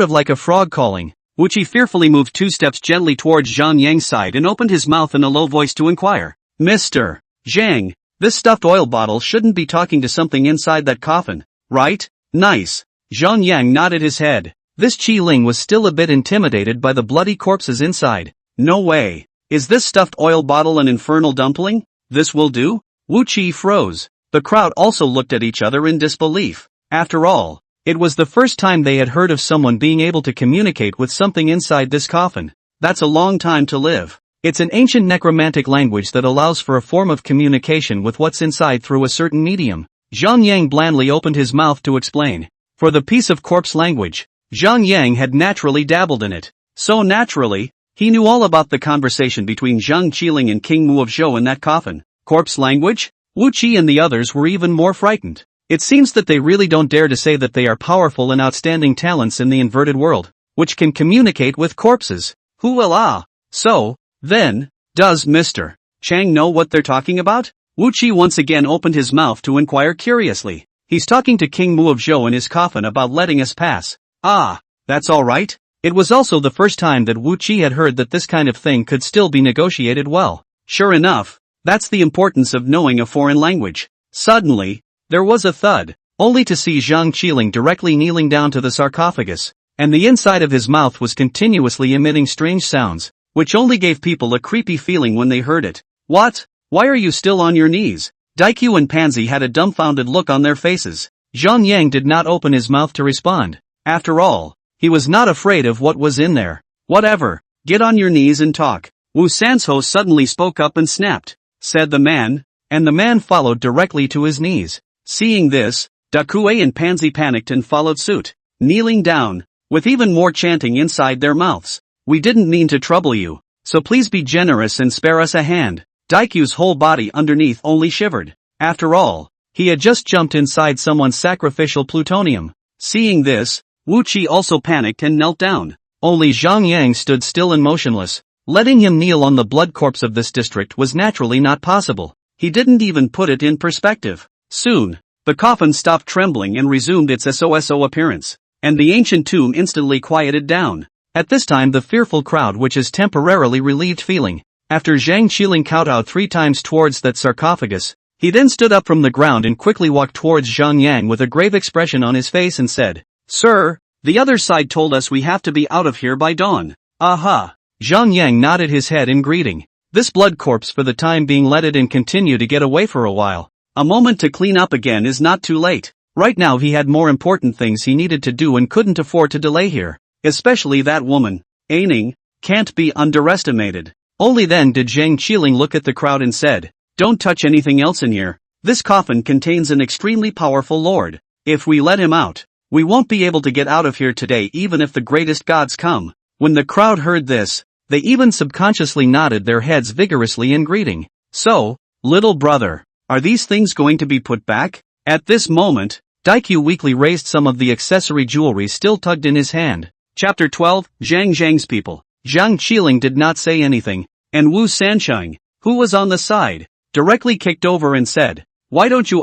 Speaker 1: of like a frog calling. Wu Qi fearfully moved 2 steps gently towards Zhang Yang's side and opened his mouth in a low voice to inquire. Mr. Zhang, this stuffed oil bottle shouldn't be talking to something inside that coffin, right? Nice. Zhang Yang nodded his head. This Qi Ling was still a bit intimidated by the bloody corpses inside. No way. Is this stuffed oil bottle an infernal dumpling? This will do? Wu Qi froze. The crowd also looked at each other in disbelief. After all, It was the first time they had heard of someone being able to communicate with something inside this coffin. That's a long time to live. It's an ancient necromantic language that allows for a form of communication with what's inside through a certain medium. Zhang Yang blandly opened his mouth to explain. For the piece of corpse language, Zhang Yang had naturally dabbled in it. So naturally, he knew all about the conversation between Zhang Qiling and King Mu of Zhou in that coffin. Corpse language? Wu Qi and the others were even more frightened. It seems that they really don't dare to say that they are powerful and outstanding talents in the inverted world, which can communicate with corpses. Who will So, then, does Mr. Chang know what they're talking about? Wu Qi once again opened his mouth to inquire curiously. He's talking to King Mu of Zhou in his coffin about letting us pass. That's alright. It was also the first time that Wu Qi had heard that this kind of thing could still be negotiated well. Sure enough, that's the importance of knowing a foreign language. Suddenly, there was a thud, only to see Zhang Qiling directly kneeling down to the sarcophagus, and the inside of his mouth was continuously emitting strange sounds, which only gave people a creepy feeling when they heard it. What? Why are you still on your knees? Daikyu and Pansy had a dumbfounded look on their faces. Zhang Yang did not open his mouth to respond. After all, he was not afraid of what was in there. Whatever, get on your knees and talk. Wu Sanzhou suddenly spoke up and snapped, said the man, and the man followed directly to his knees. Seeing this, Dakue and Pansy panicked and followed suit, kneeling down, with even more chanting inside their mouths. We didn't mean to trouble you, so please be generous and spare us a hand. Daikyu's whole body underneath only shivered. After all, he had just jumped inside someone's sacrificial plutonium. Seeing this, Wu Qi also panicked and knelt down. Only Zhang Yang stood still and motionless. Letting him kneel on the blood corpse of this district was naturally not possible. He didn't even put it in perspective. Soon, the coffin stopped trembling and resumed its SOSO appearance, and the ancient tomb instantly quieted down. At this time the fearful crowd which is temporarily relieved feeling. After Zhang Qiling kowtowed 3 times towards that sarcophagus, he then stood up from the ground and quickly walked towards Zhang Yang with a grave expression on his face and said, "Sir, the other side told us we have to be out of here by dawn." Aha! Zhang Yang nodded his head in greeting. This blood corpse for the time being let it and continue to get away for a while. A moment to clean up again is not too late. Right now he had more important things he needed to do and couldn't afford to delay here. Especially that woman, Aining, can't be underestimated. Only then did Zhang Qiling look at the crowd and said, "Don't touch anything else in here. This coffin contains an extremely powerful lord. If we let him out, we won't be able to get out of here today even if the greatest gods come." When the crowd heard this, they even subconsciously nodded their heads vigorously in greeting. "So, little brother, are these things going to be put back?" At this moment, Daikyu weakly raised some of the accessory jewelry still tugged in his hand. Chapter 12, Zhang Zhang's people. Zhang Qiling did not say anything, and Wu Sansheng, who was on the side, directly kicked over and said, "Why don't you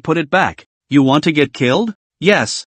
Speaker 1: put it back? You want to get killed?" Yes.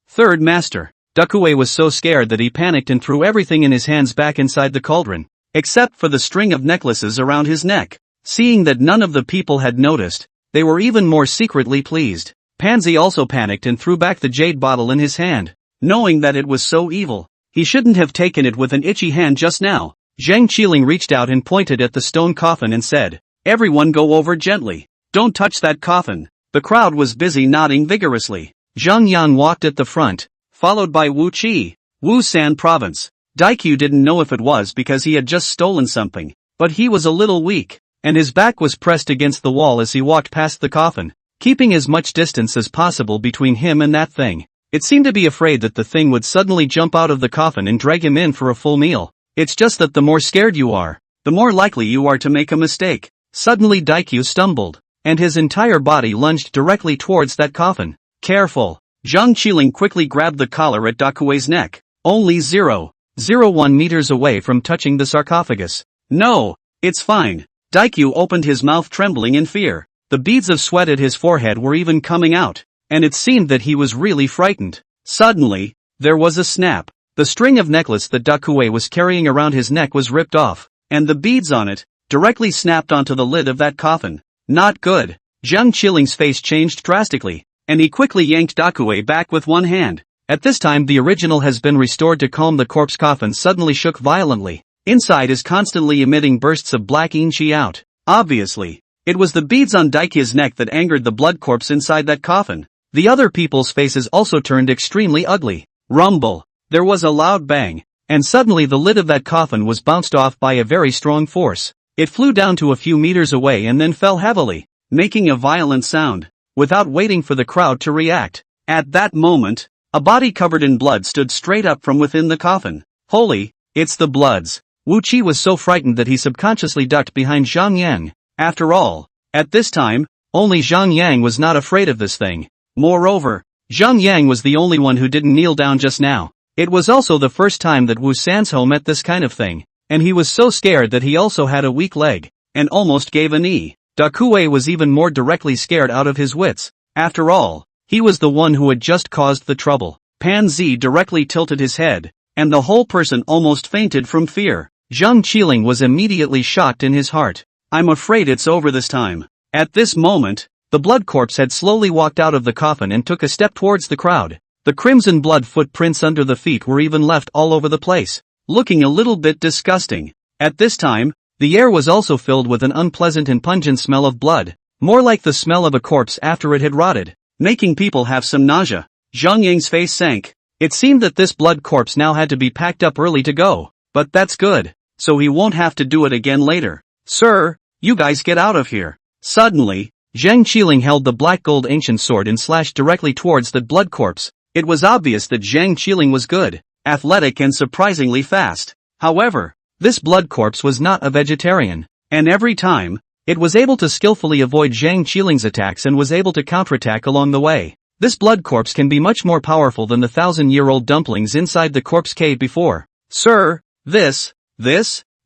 Speaker 1: Third master. Dakue was so scared that he panicked and threw everything in his hands back inside the cauldron, except for the string of necklaces around his neck. Seeing that none of the people had noticed, they were even more secretly pleased. Pansy also panicked and threw back the jade bottle in his hand, knowing that it was so evil. He shouldn't have taken it with an itchy hand just now. Zhang Qiling reached out and pointed at the stone coffin and said, "Everyone go over gently. Don't touch that coffin." The crowd was busy nodding vigorously. Zhang Yang walked at the front, followed by Wu Qi. Wu San Province. Daikyu didn't know if it was because he had just stolen something, but he was a little weak, and his back was pressed against the wall as he walked past the coffin, keeping as much distance as possible between him and that thing. It seemed to be afraid that the thing would suddenly jump out of the coffin and drag him in for a full meal. It's just that the more scared you are, the more likely you are to make a mistake. Suddenly Daikyu stumbled, and his entire body lunged directly towards that coffin. Careful! Zhang Qiling quickly grabbed the collar at Dakue's neck, only 0.01 meters away from touching the sarcophagus. "No, it's fine." Daikyu opened his mouth trembling in fear. The beads of sweat at his forehead were even coming out, and it seemed that he was really frightened. Suddenly, there was a snap. The string of necklace that Dakue was carrying around his neck was ripped off, and the beads on it directly snapped onto the lid of that coffin. Not good. Zhang Qiling's face changed drastically, and he quickly yanked Dakue back with one hand. At this time the original has been restored to calm. The corpse coffin suddenly shook violently. Inside is constantly emitting bursts of black inchi out. Obviously, it was the beads on Daikyu's neck that angered the blood corpse inside that coffin. The other people's faces also turned extremely ugly. Rumble. There was a loud bang. And suddenly the lid of that coffin was bounced off by a very strong force. It flew down to a few meters away and then fell heavily, making a violent sound, without waiting for the crowd to react. At that moment, a body covered in blood stood straight up from within the coffin. Holy, it's the Bloods. Wu Qi was so frightened that he subconsciously ducked behind Zhang Yang. After all, at this time, only Zhang Yang was not afraid of this thing. Moreover, Zhang Yang was the only one who didn't kneel down just now. It was also the first time that Wu Sanzhou met this kind of thing, and he was so scared that he also had a weak leg, and almost gave a knee. Da Kuei was even more directly scared out of his wits. After all, he was the one who had just caused the trouble. Pan Zi directly tilted his head, and the whole person almost fainted from fear. Zhang Qiling was immediately shocked in his heart. I'm afraid it's over this time. At this moment, the blood corpse had slowly walked out of the coffin and took a step towards the crowd. The crimson blood footprints under the feet were even left all over the place, looking a little bit disgusting. At this time, the air was also filled with an unpleasant and pungent smell of blood, more like the smell of a corpse after it had rotted, making people have some nausea. Zhang Yang's face sank. It seemed that this blood corpse now had to be packed up early to go, but that's good, so he won't have to do it again later. Sir, you guys get out of here. Suddenly, Zhang Qiling held the black gold ancient sword and slashed directly towards the blood corpse. It was obvious that Zhang Qiling was good, athletic and surprisingly fast. However, this blood corpse was not a vegetarian, and every time, it was able to skillfully avoid Zhang Qiling's attacks and was able to counterattack along the way. This blood corpse can be much more powerful than the 1,000-year-old dumplings inside the corpse cave before. Sir, this?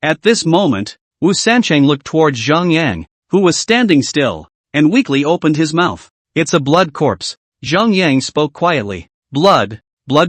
Speaker 1: At this moment, Wu Sancheng looked towards Zhang Yang, who was standing still, and weakly opened his mouth. It's a blood corpse. Zhang Yang spoke quietly. Blood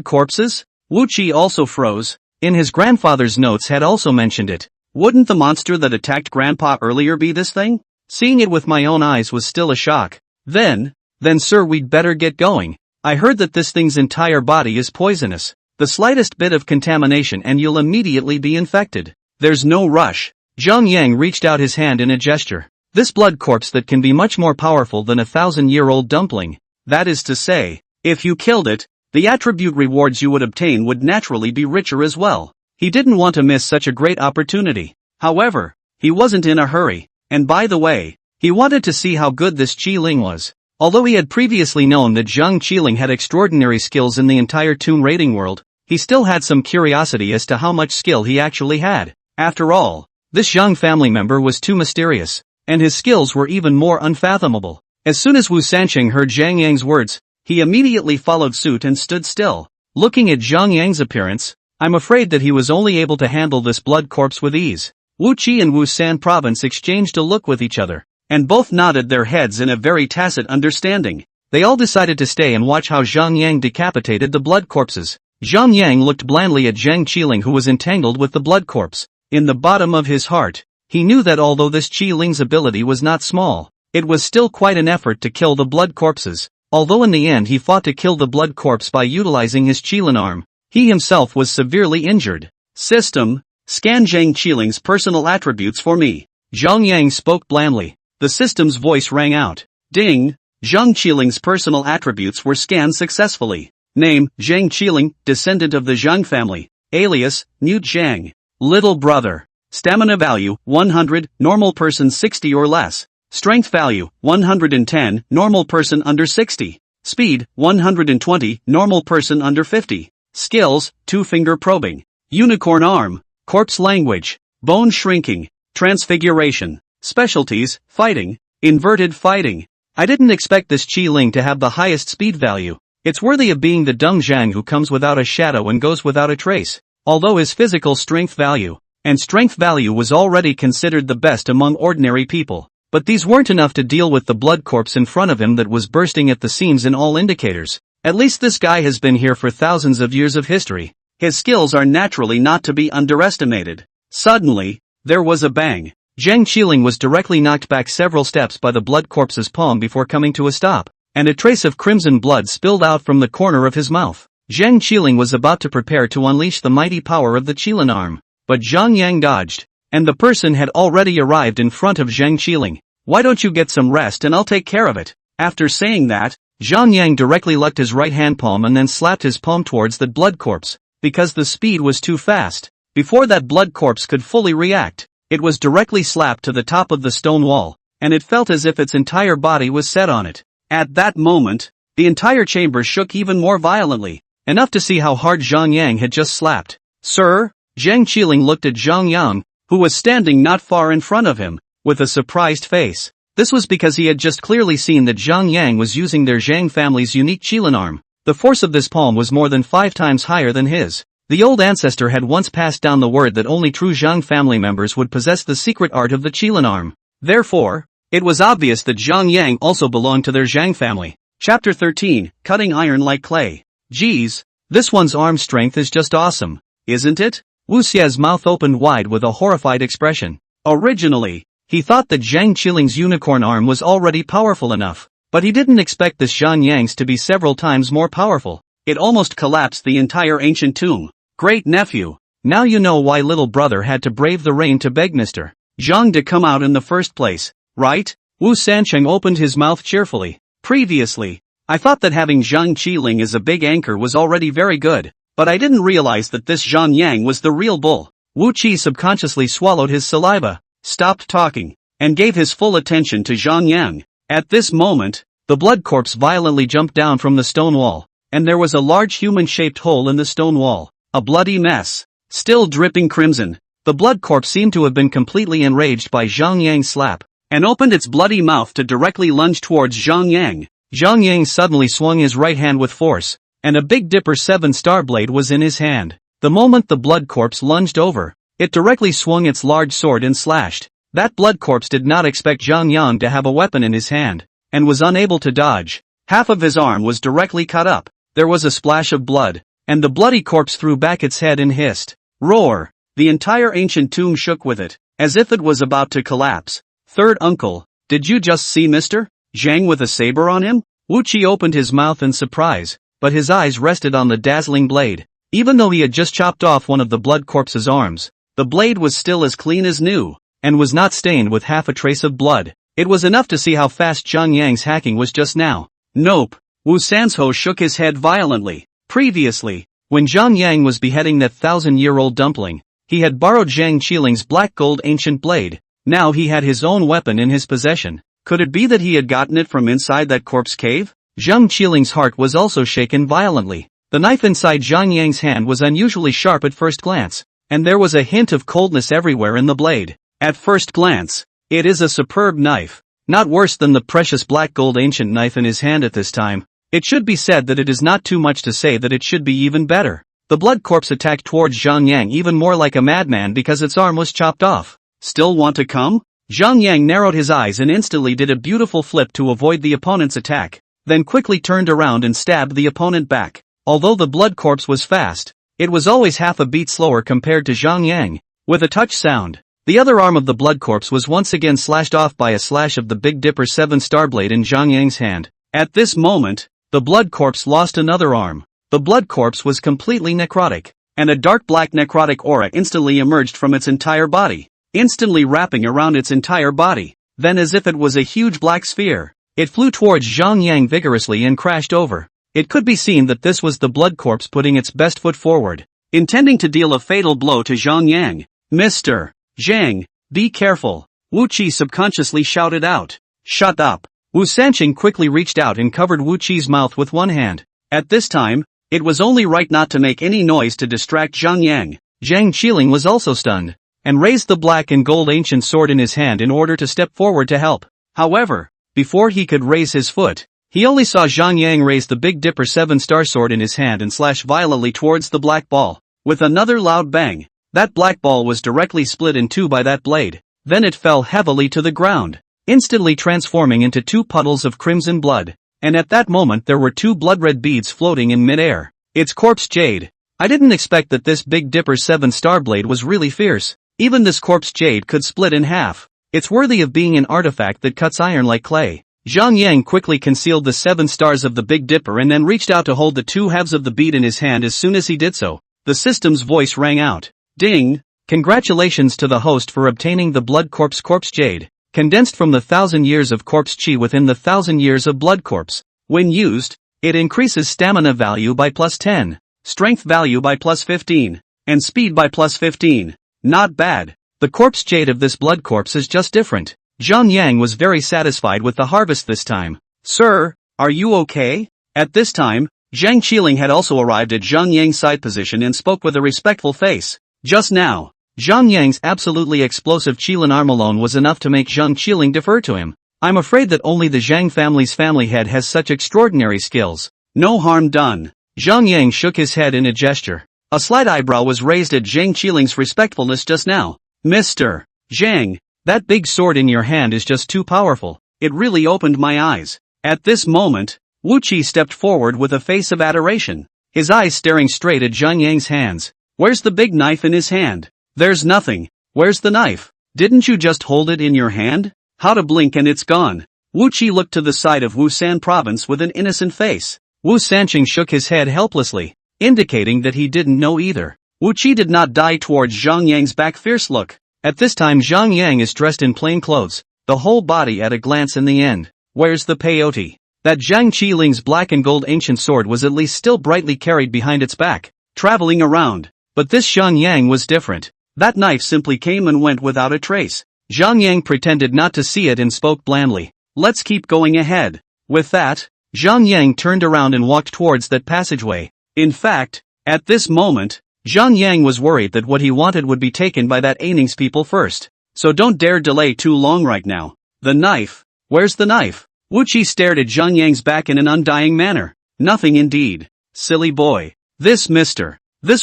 Speaker 1: corpses? Wu Qi also froze. In his grandfather's notes had also mentioned it. Wouldn't the monster that attacked Grandpa earlier be this thing? Seeing it with my own eyes was still a shock. Then sir, we'd better get going. I heard that this thing's entire body is poisonous. The slightest bit of contamination and you'll immediately be infected. There's no rush. Zhang Yang reached out his hand in a gesture. This blood corpse that can be much more powerful than a 1,000-year-old dumpling. That is to say, if you killed it, the attribute rewards you would obtain would naturally be richer as well. He didn't want to miss such a great opportunity. However, he wasn't in a hurry, and by the way, he wanted to see how good this Qi Ling was. Although he had previously known that Zhang Qiling had extraordinary skills in the entire toon rating world, he still had some curiosity as to how much skill he actually had. After all, this Zhang family member was too mysterious, and his skills were even more unfathomable. As soon as Wu Sancheng heard Zhang Yang's words, he immediately followed suit and stood still. Looking at Zhang Yang's appearance, I'm afraid that he was only able to handle this blood corpse with ease. Wu Qi and Wu San province exchanged a look with each other, and both nodded their heads in a very tacit understanding. They all decided to stay and watch how Zhang Yang decapitated the blood corpses. Zhang Yang looked blandly at Zhang Qiling, who was entangled with the blood corpse. In the bottom of his heart, he knew that although this Qi Ling's ability was not small, it was still quite an effort to kill the blood corpses. Although in the end he fought to kill the blood corpse by utilizing his Qilin arm, he himself was severely injured. System, scan Zhang Qiling's personal attributes for me. Zhang Yang spoke blandly. The system's voice rang out. Ding! Zhang Qiling's personal attributes were scanned successfully. Name, Zhang Qiling, descendant of the Zhang family. Alias, Newt Zhang. Little brother. Stamina value, 100, normal person 60 or less. Strength value, 110, normal person under 60. Speed, 120, normal person under 50. Skills, 2-finger probing. Unicorn arm. Corpse language. Bone shrinking. Transfiguration. Specialties, fighting. Inverted fighting. I didn't expect this Qi Ling to have the highest speed value. It's worthy of being the Deng Zhang who comes without a shadow and goes without a trace. Although his physical strength value and strength value was already considered the best among ordinary people. But these weren't enough to deal with the blood corpse in front of him that was bursting at the seams in all indicators. At least this guy has been here for thousands of years of history. His skills are naturally not to be underestimated. Suddenly, there was a bang. Zhang Qiling was directly knocked back several steps by the blood corpse's palm before coming to a stop, and a trace of crimson blood spilled out from the corner of his mouth. Zhang Qiling was about to prepare to unleash the mighty power of the Qilin arm, but Zhang Yang dodged, and the person had already arrived in front of Zhang Qiling. Why don't you get some rest and I'll take care of it? After saying that, Zhang Yang directly lucked his right hand palm and then slapped his palm towards the blood corpse. Because the speed was too fast, before that blood corpse could fully react, it was directly slapped to the top of the stone wall, and it felt as if its entire body was set on it. At that moment, the entire chamber shook even more violently, enough to see how hard Zhang Yang had just slapped. Sir? Zhang Qiling looked at Zhang Yang, who was standing not far in front of him, with a surprised face. This was because he had just clearly seen that Zhang Yang was using their Zhang family's unique Qilin arm. The force of this palm was more than 5 times higher than his. The old ancestor had once passed down the word that only true Zhang family members would possess the secret art of the Qilin arm. Therefore, it was obvious that Zhang Yang also belonged to their Zhang family. Chapter 13, Cutting Iron Like Clay. Geez, this one's arm strength is just awesome, isn't it? Wu Xia's mouth opened wide with a horrified expression. Originally, he thought that Zhang Qiling's unicorn arm was already powerful enough, but he didn't expect this Zhang Yang's to be several times more powerful. It almost collapsed the entire ancient tomb. Great nephew, now you know why little brother had to brave the rain to beg Mr. Zhang to come out in the first place, right? Wu Sancheng opened his mouth cheerfully. Previously, I thought that having Zhang Qiling as a big anchor was already very good, but I didn't realize that this Zhang Yang was the real bull. Wu Qi subconsciously swallowed his saliva, stopped talking, and gave his full attention to Zhang Yang. At this moment, the blood corpse violently jumped down from the stone wall, and there was a large human-shaped hole in the stone wall. A bloody mess. Still dripping crimson, the blood corpse seemed to have been completely enraged by Zhang Yang's slap, and opened its bloody mouth to directly lunge towards Zhang Yang. Zhang Yang suddenly swung his right hand with force, and a Big Dipper 7-star blade was in his hand. The moment the blood corpse lunged over, it directly swung its large sword and slashed. That blood corpse did not expect Zhang Yang to have a weapon in his hand, and was unable to dodge. Half of his arm was directly cut up. There was a splash of blood, and the bloody corpse threw back its head and hissed. Roar! The entire ancient tomb shook with it, as if it was about to collapse. Third uncle, did you just see Mr. Zhang with a saber on him? Wu Qi opened his mouth in surprise, but his eyes rested on the dazzling blade. Even though he had just chopped off one of the blood corpse's arms, the blade was still as clean as new, and was not stained with half a trace of blood. It was enough to see how fast Zhang Yang's hacking was just now. Nope. Wu Sanzhou shook his head violently. Previously, when Zhang Yang was beheading that 1,000-year-old dumpling, he had borrowed Zhang Qiling's black gold ancient blade. Now he had his own weapon in his possession. Could it be that he had gotten it from inside that corpse cave? Zhang Qiling's heart was also shaken violently. The knife inside Zhang Yang's hand was unusually sharp at first glance, and there was a hint of coldness everywhere in the blade. At first glance, it is a superb knife, not worse than the precious black gold ancient knife in his hand at this time. It should be said that it is not too much to say that it should be even better. The blood corpse attacked towards Zhang Yang even more like a madman because its arm was chopped off. Still want to come? Zhang Yang narrowed his eyes and instantly did a beautiful flip to avoid the opponent's attack, then quickly turned around and stabbed the opponent back. Although the blood corpse was fast, it was always half a beat slower compared to Zhang Yang. With a touch sound, the other arm of the blood corpse was once again slashed off by a slash of the Big Dipper 7-star blade in Zhang Yang's hand. At this moment, the blood corpse lost another arm. The blood corpse was completely necrotic, and a dark black necrotic aura instantly emerged from its entire body, instantly wrapping around its entire body. Then, as if it was a huge black sphere, it flew towards Zhang Yang vigorously and crashed over. It could be seen that this was the blood corpse putting its best foot forward, intending to deal a fatal blow to Zhang Yang. Mr. Zhang, be careful, Wu Qi subconsciously shouted out. Shut up. Wu Sancheng quickly reached out and covered Wu Qi's mouth with one hand. At this time, it was only right not to make any noise to distract Zhang Yang. Zhang Qiling was also stunned, and raised the black and gold ancient sword in his hand in order to step forward to help. However, before he could raise his foot, he only saw Zhang Yang raise the Big Dipper 7-star sword in his hand and slash violently towards the black ball. With another loud bang, that black ball was directly split in two by that blade. Then it fell heavily to the ground, instantly transforming into 2 puddles of crimson blood. And at that moment there were 2 blood-red beads floating in mid-air. It's corpse jade. I didn't expect that this Big Dipper 7-star blade was really fierce. Even this corpse jade could split in half. It's worthy of being an artifact that cuts iron like clay. Zhang Yang quickly concealed the 7 stars of the Big Dipper and then reached out to hold the 2 halves of the bead in his hand. As soon as he did so, the system's voice rang out. Ding! Congratulations to the host for obtaining the blood corpse jade, condensed from the 1,000 years of corpse chi within the 1,000 years of blood corpse. When used, it increases stamina value by +10, strength value by +15, and speed by +15. Not bad. The corpse jade of this blood corpse is just different. Zhang Yang was very satisfied with the harvest this time. Sir, are you okay? At this time, Zhang Qiling had also arrived at Zhang Yang's side position and spoke with a respectful face. Just now, Zhang Yang's absolutely explosive Qilin arm alone was enough to make Zhang Qiling defer to him. I'm afraid that only the Zhang family's family head has such extraordinary skills. No harm done. Zhang Yang shook his head in a gesture. A slight eyebrow was raised at Zhang Qiling's respectfulness just now. Mr. Zhang, that big sword in your hand is just too powerful. It really opened my eyes. At this moment, Wu Qi stepped forward with a face of adoration, his eyes staring straight at Zhang Yang's hands. Where's the big knife in his hand? There's nothing. Where's the knife? Didn't you just hold it in your hand? How to blink and it's gone. Wu Qi looked to the side of Wusan province with an innocent face. Wu Sanqing shook his head helplessly, indicating that he didn't know either. Wu Qi did not die towards Zhang Yang's back fierce look. At this time Zhang Yang is dressed in plain clothes, the whole body at a glance in the end. Where's the peyote? That Zhang Qiling's black and gold ancient sword was at least still brightly carried behind its back, traveling around. But this Zhang Yang was different. That knife simply came and went without a trace. Zhang Yang pretended not to see it and spoke blandly. Let's keep going ahead. With that, Zhang Yang turned around and walked towards that passageway. In fact, at this moment, Zhang Yang was worried that what he wanted would be taken by that Aining's people first. So don't dare delay too long right now. The knife. Where's the knife? Wu Qi stared at Zhang Yang's back in an undying manner. Nothing indeed. Silly boy. This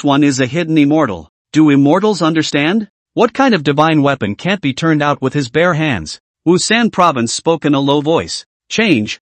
Speaker 1: one is a hidden immortal. Do immortals understand? What kind of divine weapon can't be turned out with his bare hands? Wusan province spoke in a low voice. Change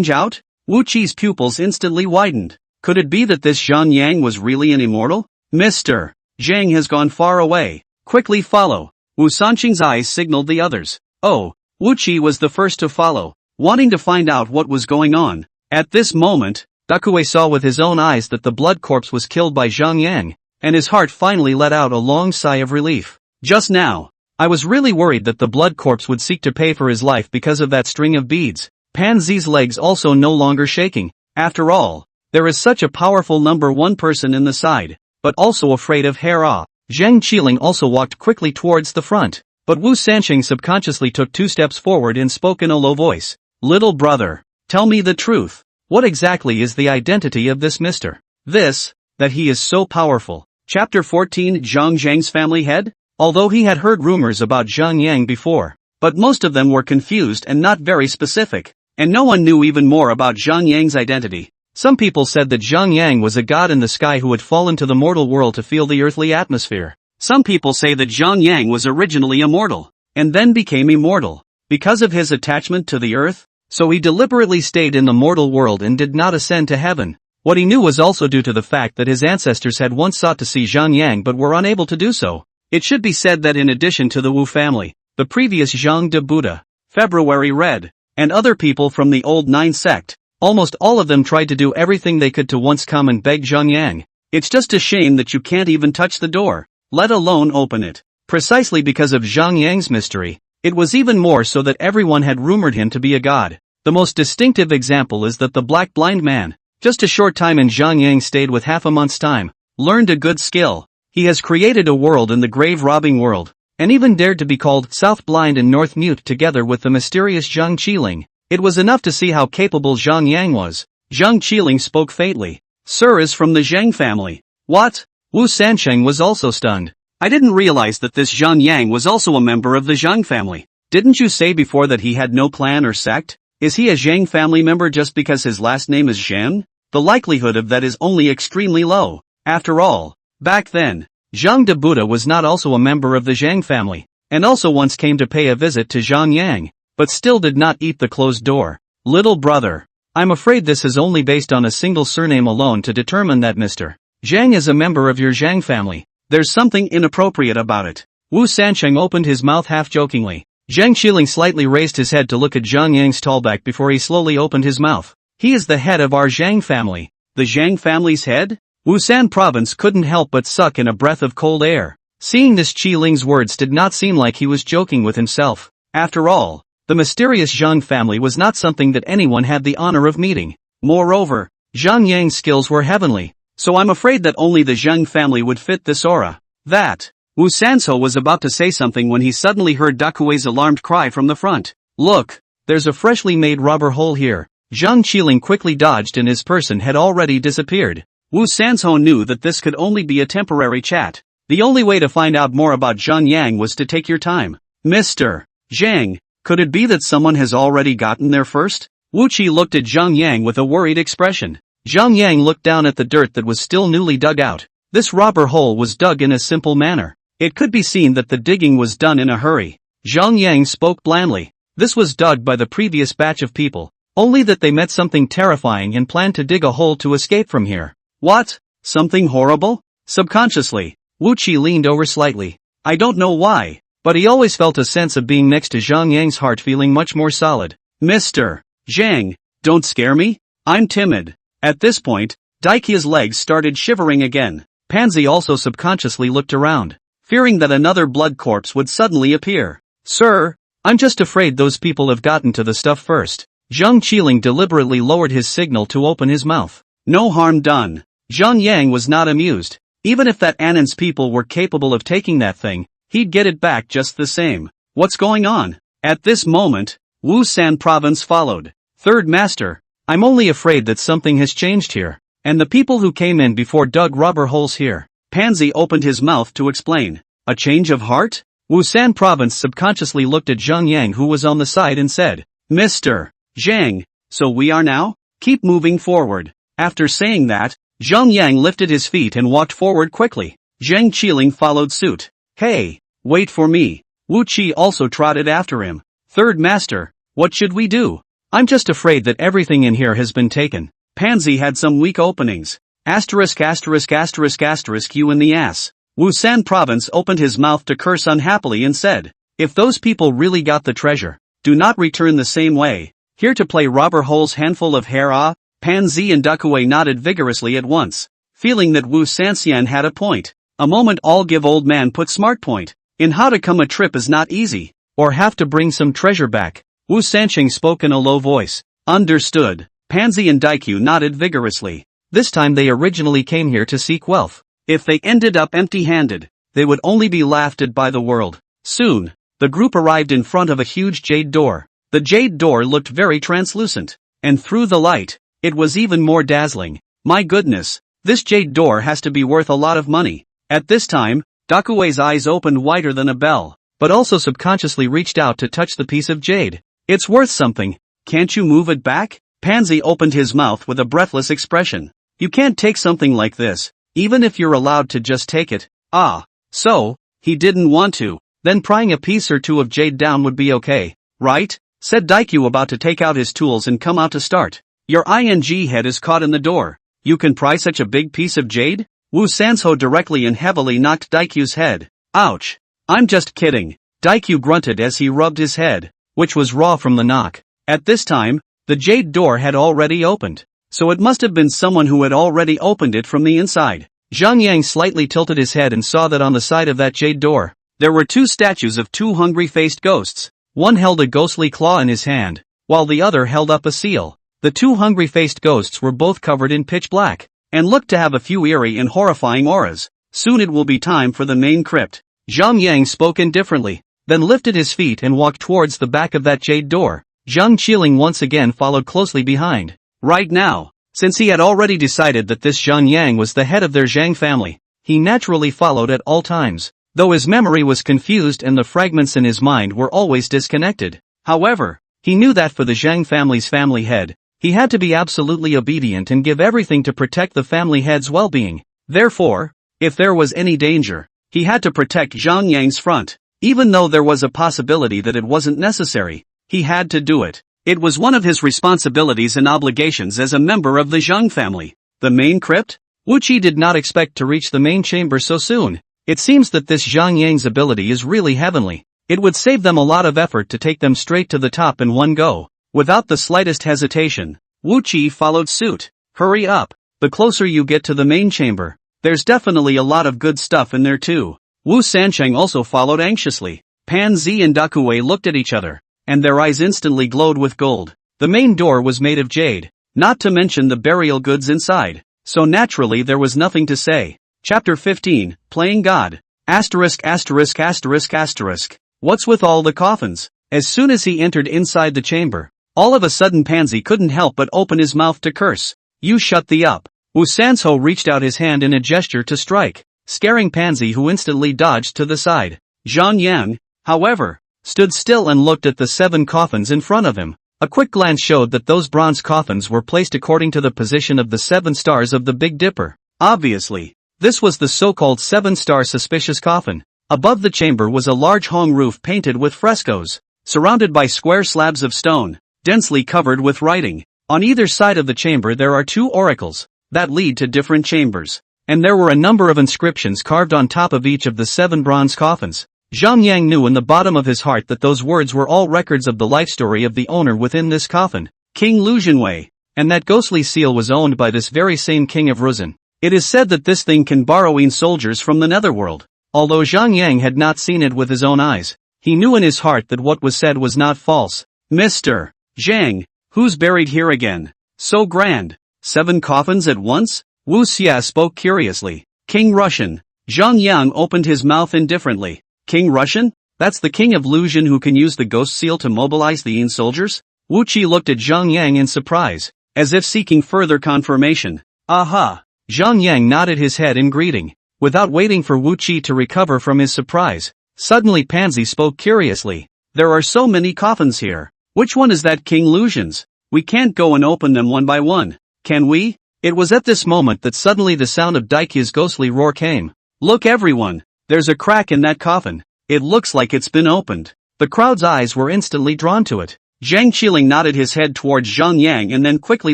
Speaker 1: out? Wu Qi's pupils instantly widened. Could it be that this Zhang Yang was really an immortal? Mr. Zhang has gone far away. Quickly follow. Wu Sanqing's eyes signaled the others. Oh, Wu Qi was the first to follow, wanting to find out what was going on. At this moment, Dakue saw with his own eyes that the blood corpse was killed by Zhang Yang, and his heart finally let out a long sigh of relief. Just now, I was really worried that the blood corpse would seek to pay for his life because of that string of beads. Pan Zi's legs also no longer shaking. After all, there is such a powerful number one person in the side, but also afraid of Hera. Zhang Qiling also walked quickly towards the front, but Wu Sanqing subconsciously took 2 steps forward and spoke in a low voice. Little brother, tell me the truth. What exactly is the identity of this Mr. That he is so powerful? Chapter 14 Zhang Zhang's family head? Although he had heard rumors about Zhang Yang before, but most of them were confused and not very specific, and no one knew even more about Zhang Yang's identity. Some people said that Zhang Yang was a god in the sky who had fallen to the mortal world to feel the earthly atmosphere. Some people say that Zhang Yang was originally immortal, and then became immortal, because of his attachment to the earth, so he deliberately stayed in the mortal world and did not ascend to heaven. What he knew was also due to the fact that his ancestors had once sought to see Zhang Yang but were unable to do so. It should be said that in addition to the Wu family, the previous Zhang de Buddha, February Red, and other people from the old Nine sect, almost all of them tried to do everything they could to once come and beg Zhang Yang. It's just a shame that you can't even touch the door, let alone open it. Precisely because of Zhang Yang's mystery, it was even more so that everyone had rumored him to be a god. The most distinctive example is that the black blind man, just a short time in Zhang Yang stayed with half a month's time, learned a good skill. He has created a world in the grave robbing world, and even dared to be called South Blind and North Mute together with the mysterious Zhang Qiling. It was enough to see how capable Zhang Yang was. Zhang Qiling spoke faintly. Sir is from the Zhang family. What? Wu Sanqing was also stunned. I didn't realize that this Zhang Yang was also a member of the Zhang family. Didn't you say before that he had no clan or sect? Is he a Zhang family member just because his last name is Zhang? The likelihood of that is only extremely low. After all, back then, Zhang de Buddha was not also a member of the Zhang family, and also once came to pay a visit to Zhang Yang, but still did not eat the closed door. Little brother, I'm afraid this is only based on a single surname alone to determine that Mr. Zhang is a member of your Zhang family. There's something inappropriate about it. Wu Sanqing opened his mouth half-jokingly. Zhang Qiling slightly raised his head to look at Zhang Yang's tall back before he slowly opened his mouth. He is the head of our Zhang family. The Zhang family's head? Wusan province couldn't help but suck in a breath of cold air. Seeing this, Qiling's words did not seem like he was joking with himself. After all, the mysterious Zhang family was not something that anyone had the honor of meeting. Moreover, Zhang Yang's skills were heavenly, so I'm afraid that only the Zhang family would fit this aura. That. Wu Sanso was about to say something when he suddenly heard Dakuei's alarmed cry from the front. Look, there's a freshly made rubber hole here. Zhang Qiling quickly dodged and his person had already disappeared. Wu Sanso knew that this could only be a temporary chat. The only way to find out more about Zhang Yang was to take your time. Mr. Zhang, could it be that someone has already gotten there first? Wu Qi looked at Zhang Yang with a worried expression. Zhang Yang looked down at the dirt that was still newly dug out. This rubber hole was dug in a simple manner. It could be seen that the digging was done in a hurry. Zhang Yang spoke blandly. This was dug by the previous batch of people, only that they met something terrifying and planned to dig a hole to escape from here. What? Something horrible? Subconsciously, Wu Qi leaned over slightly. I don't know why, but he always felt a sense of being next to Zhang Yang's heart feeling much more solid. Mr. Zhang, don't scare me? I'm timid. At this point, Daikia's legs started shivering again. Pansy also subconsciously looked around, fearing that another blood corpse would suddenly appear. Sir, I'm just afraid those people have gotten to the stuff first. Zhang Qiling deliberately lowered his signal to open his mouth. No harm done. Zhang Yang was not amused. Even if that Annan's people were capable of taking that thing, he'd get it back just the same. What's going on? At this moment, Wu San province followed. Third Master, I'm only afraid that something has changed here, and the people who came in before dug rubber holes here. Pansy opened his mouth to explain. A change of heart? Wu San province subconsciously looked at Zhang Yang who was on the side and said, Mr. Zhang, so we are now? Keep moving forward. After saying that, Zhang Yang lifted his feet and walked forward quickly. Zhang Qiling followed suit. Hey, wait for me. Wu Qi also trotted after him. Third Master, what should we do? I'm just afraid that everything in here has been taken. Pansy had some weak openings. Asterisk asterisk asterisk asterisk you in the ass. Wu San province opened his mouth to curse unhappily and said, if those people really got the treasure, do not return the same way. Here to play robber holes handful of hair ah? Pansy and Dakue nodded vigorously at once, feeling that Wu Sanxian had a point. A moment I'll give old man put smart point. In how to come a trip is not easy, or have to bring some treasure back. Wu Sanqing spoke in a low voice. Understood. Pansy and Daikyu nodded vigorously. This time they originally came here to seek wealth. If they ended up empty-handed, they would only be laughed at by the world. Soon, the group arrived in front of a huge jade door. The jade door looked very translucent, and through the light, it was even more dazzling. My goodness, this jade door has to be worth a lot of money. At this time, Dakuei's eyes opened wider than a bell, but also subconsciously reached out to touch the piece of jade. It's worth something. Can't you move it back? Pansy opened his mouth with a breathless expression. You can't take something like this, even if you're allowed to just take it. Ah, so, he didn't want to. Then prying a piece or two of jade down would be okay, right? Said Daikyu about to take out his tools and come out to start. Your ing head is caught in the door. You can pry such a big piece of jade? Wu Sanso directly and heavily knocked Daikyu's head. Ouch. I'm just kidding. Daikyu grunted as he rubbed his head, which was raw from the knock. At this time, the jade door had already opened, so it must have been someone who had already opened it from the inside. Zhang Yang slightly tilted his head and saw that on the side of that jade door, there were two statues of two hungry-faced ghosts. One held a ghostly claw in his hand, while the other held up a seal. The two hungry-faced ghosts were both covered in pitch black, and looked to have a few eerie and horrifying auras. Soon it will be time for the main crypt. Zhang Yang spoke indifferently, then lifted his feet and walked towards the back of that jade door. Zhang Qiling once again followed closely behind. Right now, since he had already decided that this Zhang Yang was the head of their Zhang family, he naturally followed at all times, though his memory was confused and the fragments in his mind were always disconnected. However, he knew that for the Zhang family's family head, he had to be absolutely obedient and give everything to protect the family head's well-being. Therefore, if there was any danger, he had to protect Zhang Yang's front. Even though there was a possibility that it wasn't necessary, he had to do it. It was one of his responsibilities and obligations as a member of the Zhang family. The main crypt? Wu Qi did not expect to reach the main chamber so soon. It seems that this Zhang Yang's ability is really heavenly. It would save them a lot of effort to take them straight to the top in one go. Without the slightest hesitation, Wu Qi followed suit. Hurry up. The closer you get to the main chamber, there's definitely a lot of good stuff in there too. Wu Sancheng also followed anxiously. Pan Zi and Dakue looked at each other, and their eyes instantly glowed with gold. The main door was made of jade, not to mention the burial goods inside. So naturally there was nothing to say. Chapter 15, Playing God. Asterisk asterisk asterisk asterisk. What's with all the coffins? As soon as he entered inside the chamber, all of a sudden Pansy couldn't help but open his mouth to curse. You shut the up. Wu Sanso reached out his hand in a gesture to strike, scaring Pansy, who instantly dodged to the side. Zhang Yang, however, stood still and looked at the 7 coffins in front of him. A quick glance showed that those bronze coffins were placed according to the position of the 7 stars of the Big Dipper. Obviously, this was the so-called 7-star suspicious coffin. Above the chamber was a large Hong roof painted with frescoes, surrounded by square slabs of stone, densely covered with writing. On either side of the chamber there are 2 oracles that lead to different chambers, and there were a number of inscriptions carved on top of each of the 7 bronze coffins. Zhang Yang knew in the bottom of his heart that those words were all records of the life story of the owner within this coffin, King Lu Jinwei, and that ghostly seal was owned by this very same king of Ruzhen. It is said that this thing can borrow in soldiers from the netherworld. Although Zhang Yang had not seen it with his own eyes, he knew in his heart that what was said was not false. Mr. Zhang, who's buried here again? So grand. 7 coffins at once? Wu Xia spoke curiously. King Russian. Zhang Yang opened his mouth indifferently. King Russian? That's the king of Luzhen who can use the ghost seal to mobilize the Yin soldiers? Wu Qi looked at Zhang Yang in surprise, as if seeking further confirmation. Aha! Zhang Yang nodded his head in greeting. Without waiting for Wu Qi to recover from his surprise, suddenly Pansy spoke curiously. There are so many coffins here. Which one is that King Luzhen's? We can't go and open them one by one, can we? It was at this moment that suddenly the sound of Daikyu's ghostly roar came. Look everyone! There's a crack in that coffin. It looks like it's been opened. The crowd's eyes were instantly drawn to it. Zhang Qiling nodded his head towards Zhang Yang and then quickly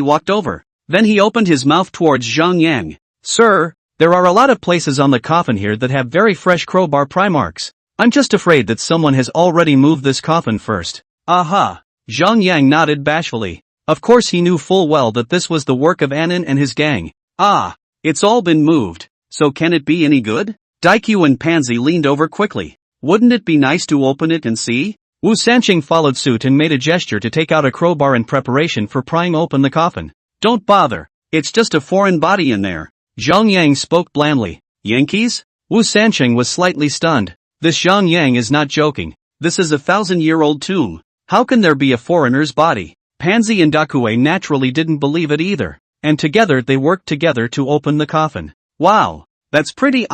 Speaker 1: walked over. Then he opened his mouth towards Zhang Yang. Sir, there are a lot of places on the coffin here that have very fresh crowbar pry marks. I'm just afraid that someone has already moved this coffin first. Aha! Zhang Yang nodded bashfully. Of course he knew full well that this was the work of Anan and his gang. Ah, it's all been moved. So can it be any good? Daikyu and Pansy leaned over quickly. Wouldn't it be nice to open it and see? Wu Sanqing followed suit and made a gesture to take out a crowbar in preparation for prying open the coffin. Don't bother. It's just a foreign body in there. Zhang Yang spoke blandly. Yankees? Wu Sanqing was slightly stunned. This Zhang Yang is not joking. This is a 1,000-year-old tomb. How can there be a foreigner's body? Pansy and Dakue naturally didn't believe it either, and together they worked together to open the coffin. Wow! That's pretty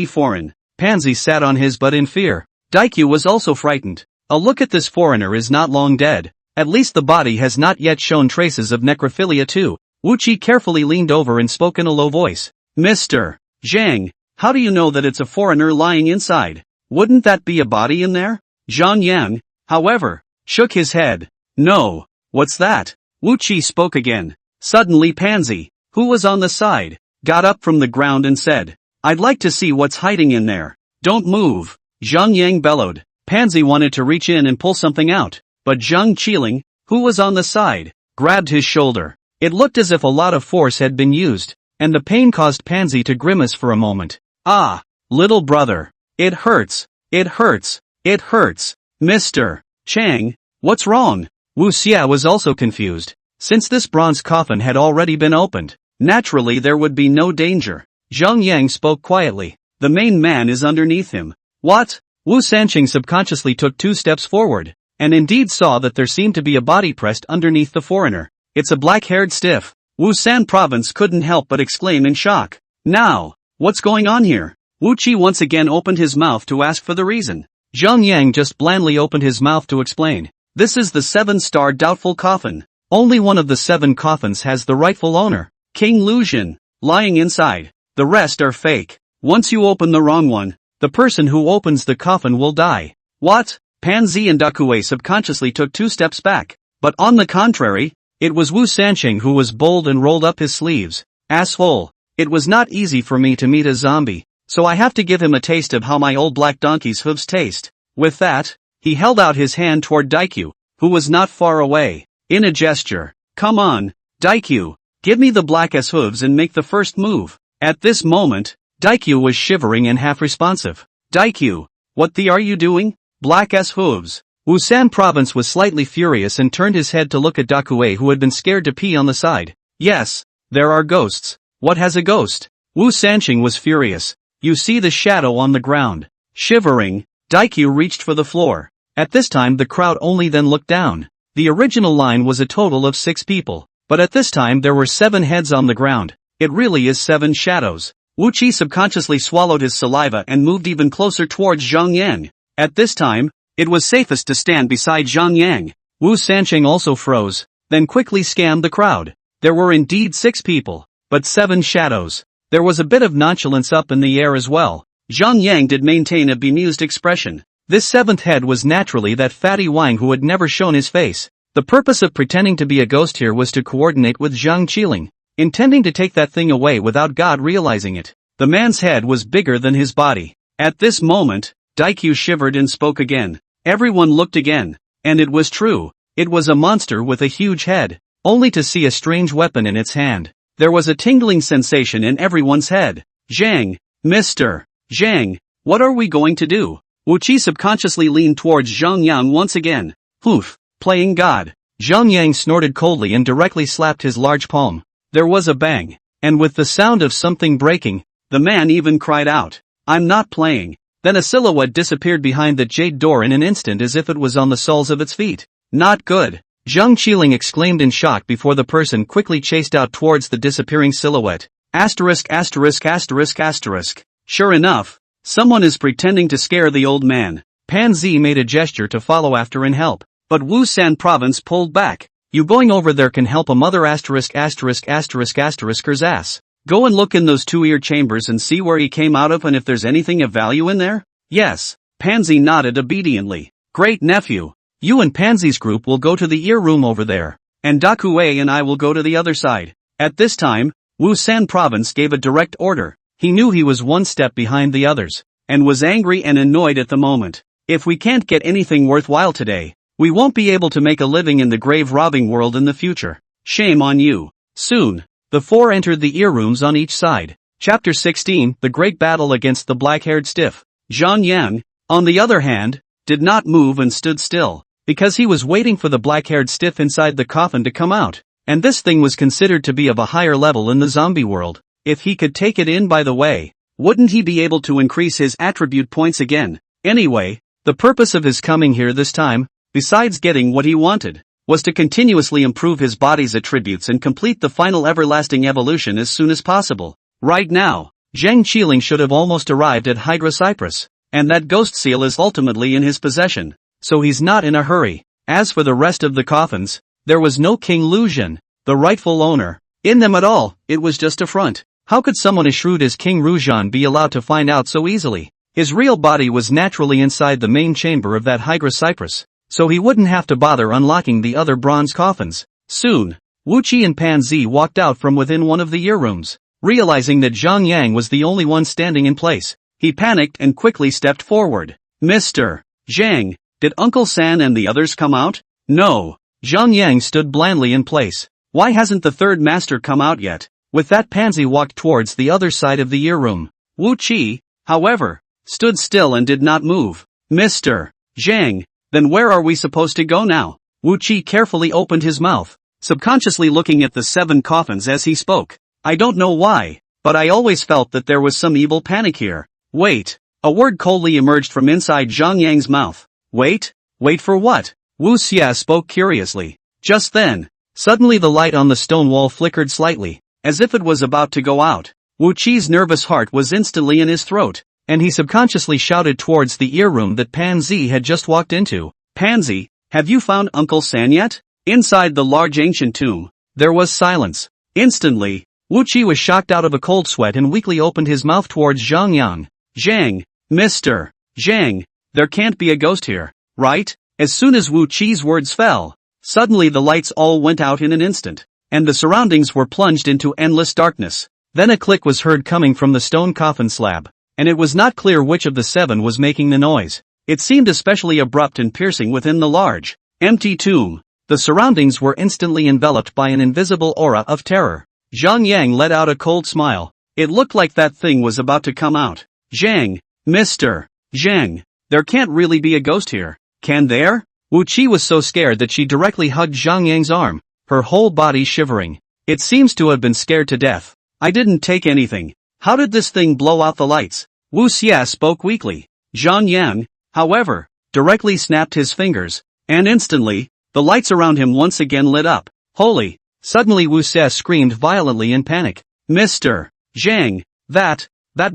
Speaker 1: foreign. Pansy sat on his butt in fear. Daikyu was also frightened. A look at this foreigner is not long dead. At least the body has not yet shown traces of necrophilia too. Wu Qi carefully leaned over and spoke in a low voice. Mr. Zhang, how do you know that it's a foreigner lying inside? Wouldn't that be a body in there? Zhang Yang, however, shook his head. No. What's that? Wu Qi spoke again. Suddenly Pansy, who was on the side, got up from the ground and said, I'd like to see what's hiding in there. Don't move. Zhang Yang bellowed. Pansy wanted to reach in and pull something out, but Zhang Qiling, who was on the side, grabbed his shoulder. It looked as if a lot of force had been used, and the pain caused Pansy to grimace for a moment. Ah, little brother. It hurts. It hurts. It hurts. Mr. Chang, what's wrong? Wu Xia was also confused. Since this bronze coffin had already been opened, naturally there would be no danger. Zhang Yang spoke quietly. The main man is underneath him. What? Wu Sanqing subconsciously took 2 steps forward, and indeed saw that there seemed to be a body pressed underneath the foreigner. It's a black-haired stiff. Wu San Province couldn't help but exclaim in shock. Now, what's going on here? Wu Qi once again opened his mouth to ask for the reason. Zhang Yang just blandly opened his mouth to explain. This is the 7-star doubtful coffin. Only one of the 7 coffins has the rightful owner, King Luzhen, lying inside. The rest are fake. Once you open the wrong one, the person who opens the coffin will die. What? Pansy and Dakue subconsciously took 2 steps back. But on the contrary, it was Wu Sanqing who was bold and rolled up his sleeves. Asshole. It was not easy for me to meet a zombie, so I have to give him a taste of how my old black donkey's hooves taste. With that, he held out his hand toward Daikyu, who was not far away. In a gesture. Come on, Daikyu, give me the black-ass hooves and make the first move. At this moment, Daikyu was shivering and half responsive. Daikyu, what the are you doing? Black-ass hooves. Wusan Province was slightly furious and turned his head to look at Dakue, who had been scared to pee on the side. Yes, there are ghosts. What has a ghost? Wu Sanqing was furious. You see the shadow on the ground. Shivering, Daikyu reached for the floor. At this time the crowd only then looked down. The original line was a total of 6 people, but at this time there were 7 heads on the ground. It really is 7 shadows. Wu Qi subconsciously swallowed his saliva and moved even closer towards Zhang Yang. At this time, it was safest to stand beside Zhang Yang. Wu Sanqing also froze, then quickly scanned the crowd. There were indeed 6 people, but 7 shadows. There was a bit of nonchalance up in the air as well. Zhang Yang did maintain a bemused expression. This 7th head was naturally that fatty Wang who had never shown his face. The purpose of pretending to be a ghost here was to coordinate with Zhang Qiling, intending to take that thing away without God realizing it. The man's head was bigger than his body. At this moment, Daikyu shivered and spoke again. Everyone looked again, and it was true. It was a monster with a huge head, only to see a strange weapon in its hand. There was a tingling sensation in everyone's head. Zhang, Mr. Zhang, what are we going to do? Wu Qi subconsciously leaned towards Zhang Yang once again. Poof, playing God. Zhang Yang snorted coldly and directly slapped his large palm. There was a bang, and with the sound of something breaking, the man even cried out, "I'm not playing." Then a silhouette disappeared behind the jade door in an instant as if it was on the soles of its feet. Not good. Zhang Qiling exclaimed in shock before the person quickly chased out towards the disappearing silhouette. Asterisk asterisk asterisk asterisk. Sure enough, someone is pretending to scare the old man. Pan Zi made a gesture to follow after and help, but Wu San Province pulled back. You going over there can help a mother asterisk asterisk asterisk asterisker's ass. Go and look in those 2 ear chambers and see where he came out of and if there's anything of value in there? Yes. Pansy nodded obediently. Great nephew. You and Pansy's group will go to the ear room over there, and Dakue and I will go to the other side. At this time, Wu San Province gave a direct order. He knew he was one step behind the others, and was angry and annoyed at the moment. If we can't get anything worthwhile today, we won't be able to make a living in the grave robbing world in the future. Shame on you. Soon, the 4 entered the ear rooms on each side. Chapter 16, The Great Battle Against the Black-Haired Stiff. Zhang Yang, on the other hand, did not move and stood still, because he was waiting for the black-haired stiff inside the coffin to come out, and this thing was considered to be of a higher level in the zombie world. If he could take it in by the way, wouldn't he be able to increase his attribute points again? Anyway, the purpose of his coming here this time, besides getting what he wanted, was to continuously improve his body's attributes and complete the final everlasting evolution as soon as possible. Right now, Zhang Qiling should have almost arrived at Hydra Cyprus, and that ghost seal is ultimately in his possession, so he's not in a hurry. As for the rest of the coffins, there was no King Luzhen, the rightful owner, in them at all. It was just a front. How could someone as shrewd as King Luzhen be allowed to find out so easily? His real body was naturally inside the main chamber of that Hydra Cyprus, so he wouldn't have to bother unlocking the other bronze coffins. Soon, Wu Qi and Pan Zi walked out from within one of the ear rooms. Realizing that Zhang Yang was the only one standing in place, he panicked and quickly stepped forward. Mr. Zhang, did Uncle San and the others come out? No. Zhang Yang stood blandly in place. Why hasn't the 3rd master come out yet? With that, Pansy walked towards the other side of the ear room. Wu Qi, however, stood still and did not move. Mr. Zhang, then where are we supposed to go now? Wu Qi carefully opened his mouth, subconsciously looking at the 7 coffins as he spoke. I don't know why, but I always felt that there was some evil panic here. Wait. A word coldly emerged from inside Zhang Yang's mouth. Wait? Wait for what? Wu Xia spoke curiously. Just then, suddenly the light on the stone wall flickered slightly, as if it was about to go out. Wu Qi's nervous heart was instantly in his throat, and he subconsciously shouted towards the ear room that Pansy had just walked into. Pansy, have you found Uncle San yet? Inside the large ancient tomb, there was silence. Instantly, Wu Qi was shocked out of a cold sweat and weakly opened his mouth towards Zhang Yang. Zhang, Mr. Zhang, there can't be a ghost here, right? As soon as Wu Qi's words fell, suddenly the lights all went out in an instant, and the surroundings were plunged into endless darkness. Then a click was heard coming from the stone coffin slab, and it was not clear which of the 7 was making the noise. It seemed especially abrupt and piercing within the large, empty tomb. The surroundings were instantly enveloped by an invisible aura of terror. Zhang Yang let out a cold smile. It looked like that thing was about to come out. Zhang, Mr. Zhang, there can't really be a ghost here, can there? Wu Qi was so scared that she directly hugged Zhang Yang's arm, her whole body shivering. It seems to have been scared to death. I didn't take anything. How did this thing blow out the lights? Wu Xia spoke weakly. Zhang Yang, however, directly snapped his fingers, and instantly, the lights around him once again lit up. Holy! Suddenly Wu Xia screamed violently in panic. Mr. Zhang, that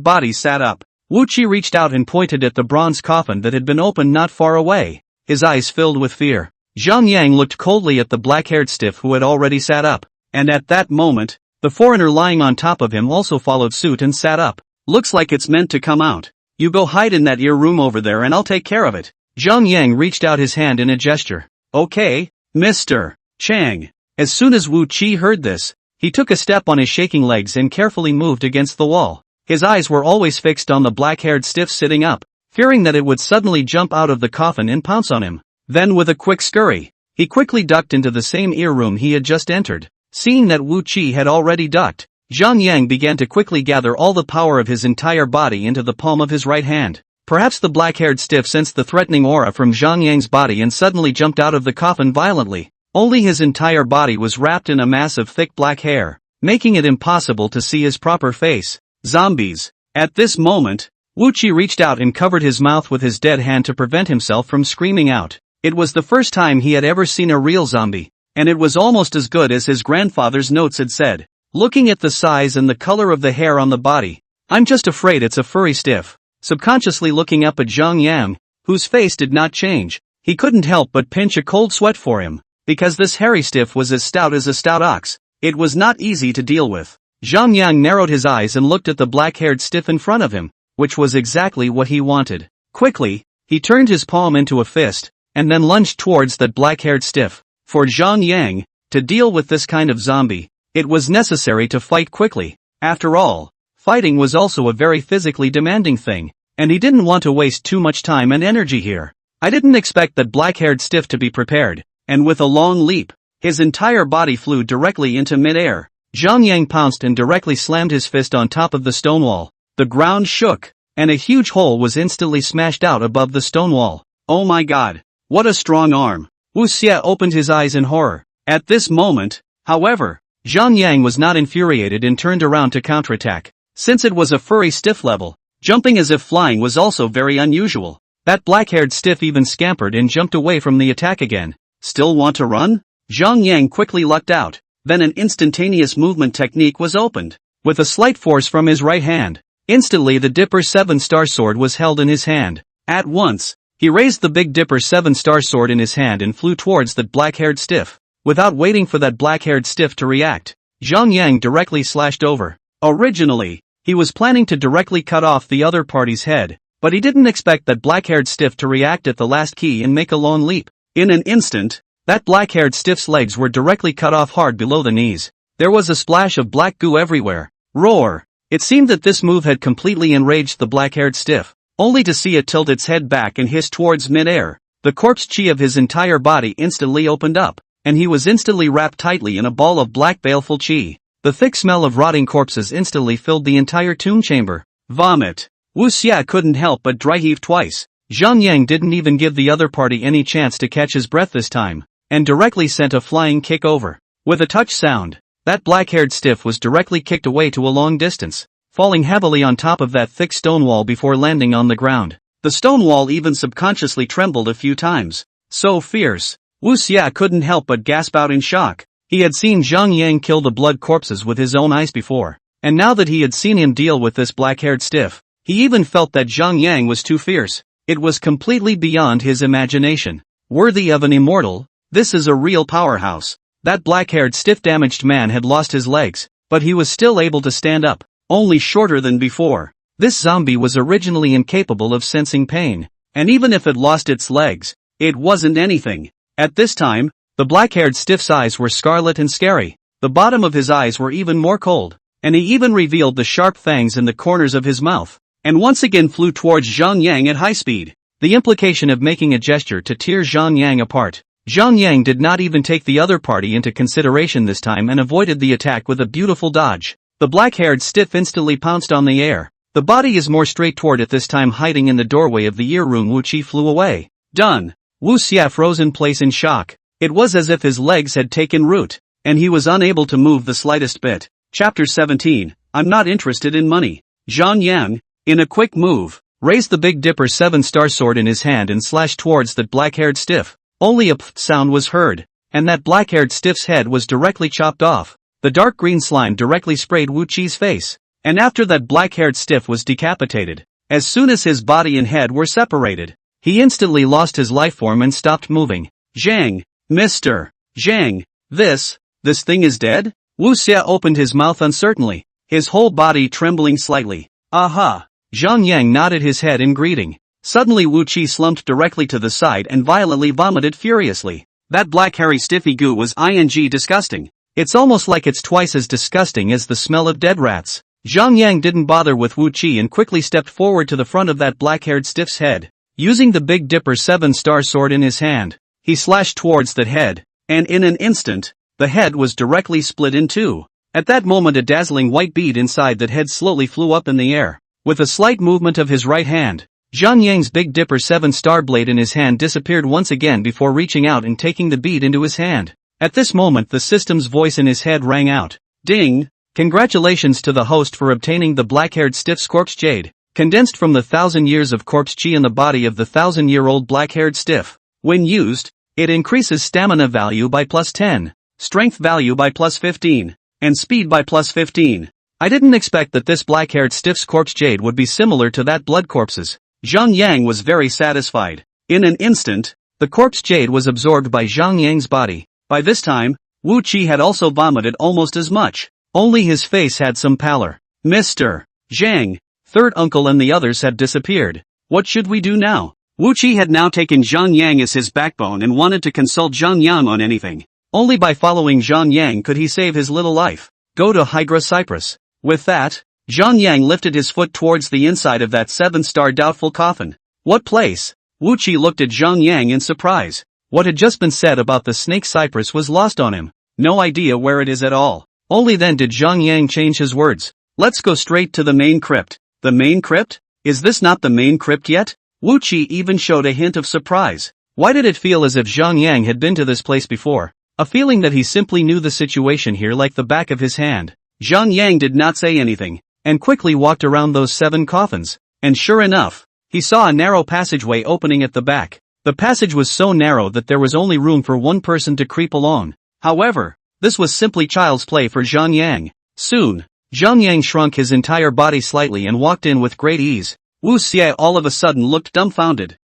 Speaker 1: body sat up. Wu Qi reached out and pointed at the bronze coffin that had been opened not far away, his eyes filled with fear. Zhang Yang looked coldly at the black-haired stiff who had already sat up, and at that moment, the foreigner lying on top of him also followed suit and sat up. Looks like it's meant to come out. You go hide in that ear room over there and I'll take care of it. Zhang Yang reached out his hand in a gesture. Okay, Mr. Chang. As soon as Wu Qi heard this, he took a step on his shaking legs and carefully moved against the wall. His eyes were always fixed on the black-haired stiff sitting up, fearing that it would suddenly jump out of the coffin and pounce on him. Then with a quick scurry, he quickly ducked into the same ear room he had just entered. Seeing that Wu Qi had already ducked, Zhang Yang began to quickly gather all the power of his entire body into the palm of his right hand. Perhaps the black-haired stiff sensed the threatening aura from Zhang Yang's body and suddenly jumped out of the coffin violently. Only his entire body was wrapped in a mass of thick black hair, making it impossible to see his proper face. Zombies. At this moment, Wu Qi reached out and covered his mouth with his dead hand to prevent himself from screaming out. It was the first time he had ever seen a real zombie, and it was almost as good as his grandfather's notes had said. Looking at the size and the color of the hair on the body, I'm just afraid it's a furry stiff. Subconsciously looking up at Zhang Yang, whose face did not change, he couldn't help but pinch a cold sweat for him, because this hairy stiff was as stout as a stout ox. It was not easy to deal with. Zhang Yang narrowed his eyes and looked at the black-haired stiff in front of him, which was exactly what he wanted. Quickly, he turned his palm into a fist, and then lunged towards that black-haired stiff. For Zhang Yang, to deal with this kind of zombie, it was necessary to fight quickly. After all, fighting was also a very physically demanding thing, and he didn't want to waste too much time and energy here. I didn't expect that black-haired stiff to be prepared, and with a long leap, his entire body flew directly into mid-air. Zhang Yang pounced and directly slammed his fist on top of the stone wall. The ground shook, and a huge hole was instantly smashed out above the stone wall. Oh my god, what a strong arm! Wu Xia opened his eyes in horror. At this moment, however, Zhang Yang was not infuriated and turned around to counterattack. Since it was a furry stiff level, jumping as if flying was also very unusual. That black-haired stiff even scampered and jumped away from the attack again. Still want to run? Zhang Yang quickly lucked out. Then an instantaneous movement technique was opened. With a slight force from his right hand, instantly the Dipper 7-star sword was held in his hand. At once, he raised the Big Dipper 7-star sword in his hand and flew towards that black-haired stiff. Without waiting for that black-haired stiff to react, Zhang Yang directly slashed over. Originally, he was planning to directly cut off the other party's head, but he didn't expect that black-haired stiff to react at the last key and make a long leap. In an instant, that black-haired stiff's legs were directly cut off hard below the knees. There was a splash of black goo everywhere. Roar! It seemed that this move had completely enraged the black-haired stiff, only to see it tilt its head back and hiss towards mid-air. The corpse chi of his entire body instantly opened up, and he was instantly wrapped tightly in a ball of black baleful chi. The thick smell of rotting corpses instantly filled the entire tomb chamber. Vomit! Wu Xia couldn't help but dry heave twice. Zhang Yang didn't even give the other party any chance to catch his breath this time, and directly sent a flying kick over. With a touch sound, that black-haired stiff was directly kicked away to a long distance, falling heavily on top of that thick stone wall before landing on the ground. The stone wall even subconsciously trembled a few times. So fierce. Wu Xia couldn't help but gasp out in shock. He had seen Zhang Yang kill the blood corpses with his own eyes before, and now that he had seen him deal with this black-haired stiff, he even felt that Zhang Yang was too fierce. It was completely beyond his imagination. Worthy of an immortal, this is a real powerhouse. That black-haired stiff-damaged man had lost his legs, but he was still able to stand up, only shorter than before. This zombie was originally incapable of sensing pain, and even if it lost its legs, it wasn't anything. At this time, the black-haired stiff's eyes were scarlet and scary. The bottom of his eyes were even more cold, and he even revealed the sharp fangs in the corners of his mouth, and once again flew towards Zhang Yang at high speed. The implication of making a gesture to tear Zhang Yang apart. Zhang Yang did not even take the other party into consideration this time and avoided the attack with a beautiful dodge. The black-haired stiff instantly pounced on the air. The body is more straightforward at this time, hiding in the doorway of the ear room. Wu Qi flew away. Done. Wu Xia froze in place in shock. It was as if his legs had taken root, and he was unable to move the slightest bit. Chapter 17, I'm not interested in money. Zhang Yang, in a quick move, raised the Big Dipper 7-star sword in his hand and slashed towards that black-haired stiff. Only a pfft sound was heard, and that black-haired stiff's head was directly chopped off. The dark green slime directly sprayed Wu Qi's face, and after that black-haired stiff was decapitated, as soon as his body and head were separated, he instantly lost his lifeform and stopped moving. Zhang, Mr. Zhang, this thing is dead? Wu Xia opened his mouth uncertainly, his whole body trembling slightly. Aha! Zhang Yang nodded his head in greeting. Suddenly Wu Qi slumped directly to the side and violently vomited furiously. That black hairy stiffy goo was disgusting. It's almost like it's twice as disgusting as the smell of dead rats. Zhang Yang didn't bother with Wu Qi and quickly stepped forward to the front of that black-haired stiff's head. Using the Big Dipper 7-star sword in his hand, he slashed towards that head, and in an instant, the head was directly split in two. At that moment a dazzling white bead inside that head slowly flew up in the air. With a slight movement of his right hand, Zhang Yang's Big Dipper 7-star blade in his hand disappeared once again before reaching out and taking the bead into his hand. At this moment the system's voice in his head rang out. Ding! Congratulations to the host for obtaining the black-haired stiff's corpse jade, condensed from the 1,000 years of corpse chi in the body of the 1,000-year-old black-haired stiff. When used, it increases stamina value by +10, strength value by +15, and speed by +15. I didn't expect that this black-haired stiff's corpse jade would be similar to that blood corpse's. Zhang Yang was very satisfied. In an instant, the corpse jade was absorbed by Zhang Yang's body. By this time, Wu Qi had also vomited almost as much. Only his face had some pallor. Mr. Zhang, third uncle and the others had disappeared. What should we do now? Wu Qi had now taken Zhang Yang as his backbone and wanted to consult Zhang Yang on anything. Only by following Zhang Yang could he save his little life. Go to Hydra Cyprus. With that, Zhang Yang lifted his foot towards the inside of that 7-star doubtful coffin. What place? Wu Qi looked at Zhang Yang in surprise. What had just been said about the snake cypress was lost on him. No idea where it is at all. Only then did Zhang Yang change his words. Let's go straight to the main crypt. The main crypt? Is this not the main crypt yet? Wu Qi even showed a hint of surprise. Why did it feel as if Zhang Yang had been to this place before? A feeling that he simply knew the situation here like the back of his hand. Zhang Yang did not say anything, and quickly walked around those 7 coffins. And sure enough, he saw a narrow passageway opening at the back. The passage was so narrow that there was only room for one person to creep along. However, this was simply child's play for Zhang Yang. Soon, Zhang Yang shrunk his entire body slightly and walked in with great ease. Wu Xia all of a sudden looked dumbfounded.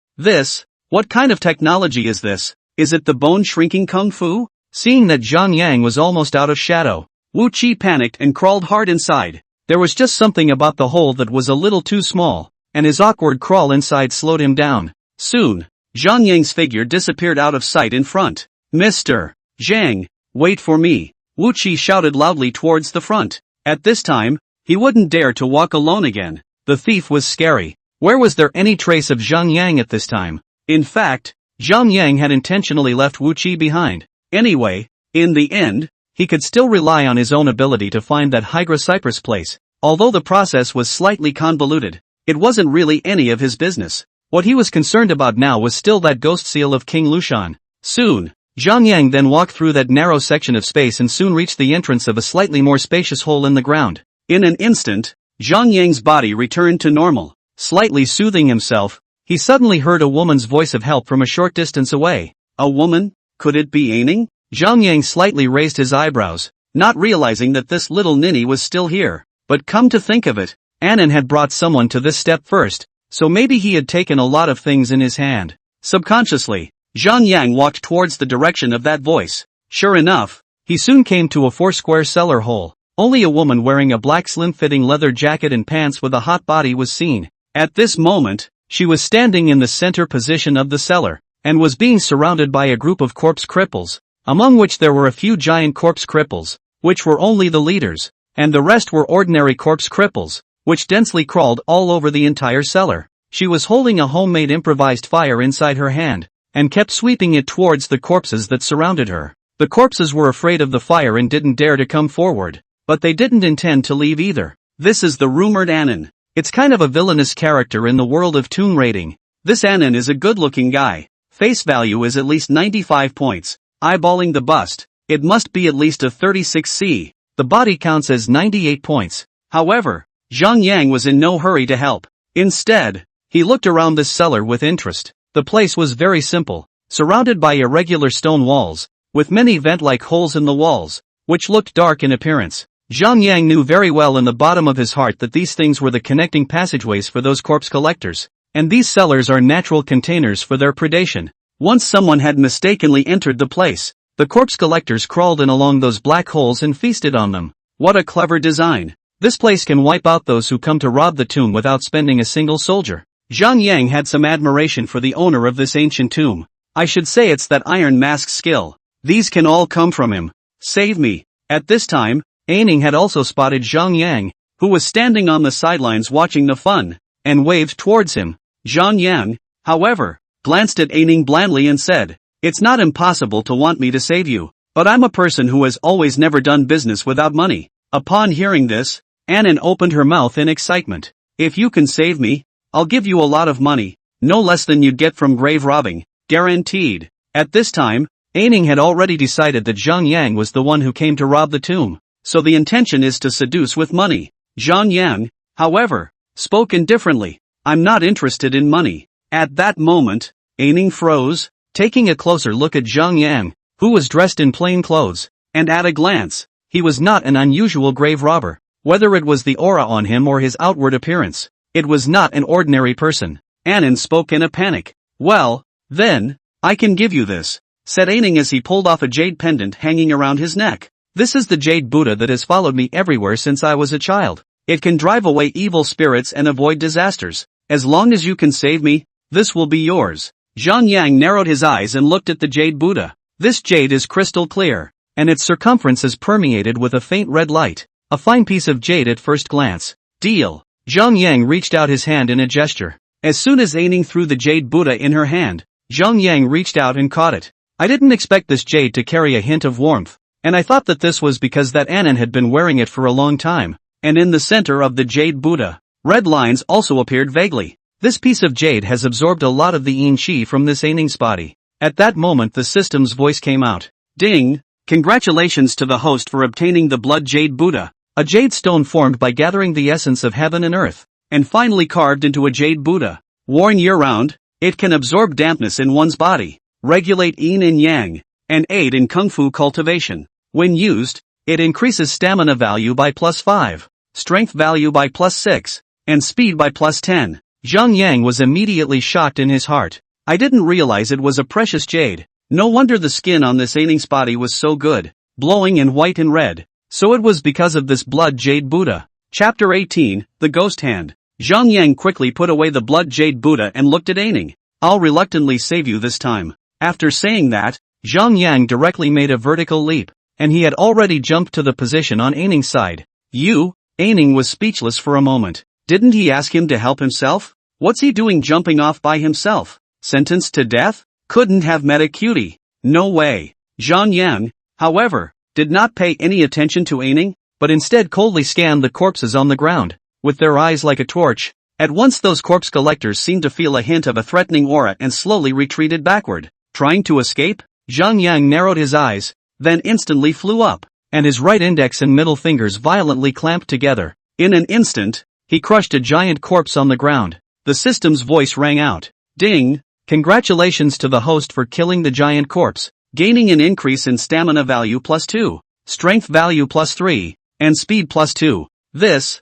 Speaker 1: What kind of technology is this? Is it the bone-shrinking kung fu? Seeing that Zhang Yang was almost out of shadow, Wu Qi panicked and crawled hard inside. There was just something about the hole that was a little too small, and his awkward crawl inside slowed him down. Soon, Zhang Yang's figure disappeared out of sight in front. Mr. Zhang, wait for me, Wu Qi shouted loudly towards the front. At this time, he wouldn't dare to walk alone again. The thief was scary. Where was there any trace of Zhang Yang at this time? In fact, Zhang Yang had intentionally left Wu Qi behind. Anyway, in the end, he could still rely on his own ability to find that Hydra Cypress place. Although the process was slightly convoluted, it wasn't really any of his business. What he was concerned about now was still that ghost seal of King Lushan. Soon, Zhang Yang then walked through that narrow section of space and soon reached the entrance of a slightly more spacious hole in the ground. In an instant, Zhang Yang's body returned to normal. Slightly soothing himself, he suddenly heard a woman's voice of help from a short distance away. A woman? Could it be Aining? Zhang Yang slightly raised his eyebrows, not realizing that this little ninny was still here. But come to think of it, Anan had brought someone to this step first, so maybe he had taken a lot of things in his hand. Subconsciously, Zhang Yang walked towards the direction of that voice. Sure enough, he soon came to a 4-square cellar hole. Only a woman wearing a black slim-fitting leather jacket and pants with a hot body was seen. At this moment, she was standing in the center position of the cellar, and was being surrounded by a group of corpse cripples, among which there were a few giant corpse cripples, which were only the leaders, and the rest were ordinary corpse cripples, which densely crawled all over the entire cellar. She was holding a homemade improvised fire inside her hand, and kept sweeping it towards the corpses that surrounded her. The corpses were afraid of the fire and didn't dare to come forward, but they didn't intend to leave either. This is the rumored Anan. It's kind of a villainous character in the world of toon raiding. This Anan is a good-looking guy. Face value is at least 95 points. Eyeballing the bust, it must be at least a 36C. The body counts as 98 points. However, Zhang Yang was in no hurry to help. Instead, he looked around this cellar with interest. The place was very simple, surrounded by irregular stone walls, with many vent-like holes in the walls, which looked dark in appearance. Zhang Yang knew very well in the bottom of his heart that these things were the connecting passageways for those corpse collectors, and these cellars are natural containers for their predation. Once someone had mistakenly entered the place, the corpse collectors crawled in along those black holes and feasted on them. What a clever design! This place can wipe out those who come to rob the tomb without spending a single soldier. Zhang Yang had some admiration for the owner of this ancient tomb. I should say it's that iron mask skill. These can all come from him. Save me. At this time, Aining had also spotted Zhang Yang, who was standing on the sidelines watching the fun, and waved towards him. Zhang Yang, however, glanced at Aining blandly and said, "It's not impossible to want me to save you, but I'm a person who has always never done business without money." Upon hearing this, Annan opened her mouth in excitement. "If you can save me, I'll give you a lot of money, no less than you'd get from grave robbing, guaranteed." At this time, Aining had already decided that Zhang Yang was the one who came to rob the tomb, so the intention is to seduce with money. Zhang Yang, however, spoke indifferently. "I'm not interested in money." At that moment, Aining froze, taking a closer look at Zhang Yang, who was dressed in plain clothes, and at a glance, he was not an unusual grave robber. Whether it was the aura on him or his outward appearance, it was not an ordinary person. Annan spoke in a panic. "Well, then, I can give you this," said Aining as he pulled off a jade pendant hanging around his neck. "This is the jade Buddha that has followed me everywhere since I was a child. It can drive away evil spirits and avoid disasters. As long as you can save me, this will be yours." Zhang Yang narrowed his eyes and looked at the jade Buddha. This jade is crystal clear, and its circumference is permeated with a faint red light. A fine piece of jade at first glance. "Deal." Zhang Yang reached out his hand in a gesture. As soon as Aining threw the jade Buddha in her hand, Zhang Yang reached out and caught it. "I didn't expect this jade to carry a hint of warmth, and I thought that this was because that Annan had been wearing it for a long time." And in the center of the jade Buddha, red lines also appeared vaguely. This piece of jade has absorbed a lot of the yin qi from this Aining's body. At that moment the system's voice came out. "Ding! Congratulations to the host for obtaining the blood jade Buddha. A jade stone formed by gathering the essence of heaven and earth, and finally carved into a jade Buddha. Worn year-round, it can absorb dampness in one's body, regulate yin and yang, and aid in kung fu cultivation. When used, it increases stamina value by +5, strength value by +6, and speed by +10. Zhang Yang was immediately shocked in his heart. "I didn't realize it was a precious jade. No wonder the skin on this Aining's body was so good, glowing in white and red. So it was because of this blood jade Buddha." Chapter 18, The Ghost Hand. Zhang Yang quickly put away the blood jade Buddha and looked at Aining. "I'll reluctantly save you this time." After saying that, Zhang Yang directly made a vertical leap, and he had already jumped to the position on Aining's side. "You?" Aining was speechless for a moment. Didn't he ask him to help himself? What's he doing jumping off by himself? Sentenced to death? Couldn't have met a cutie. No way. Zhang Yang, however, did not pay any attention to Aining, but instead coldly scanned the corpses on the ground, with their eyes like a torch. At once those corpse collectors seemed to feel a hint of a threatening aura and slowly retreated backward. Trying to escape? Zhang Yang narrowed his eyes, then instantly flew up, and his right index and middle fingers violently clamped together. In an instant, he crushed a giant corpse on the ground. The system's voice rang out. "Ding! Congratulations to the host for killing the giant corpse, gaining an increase in stamina value +2, strength value +3, and speed +2. This.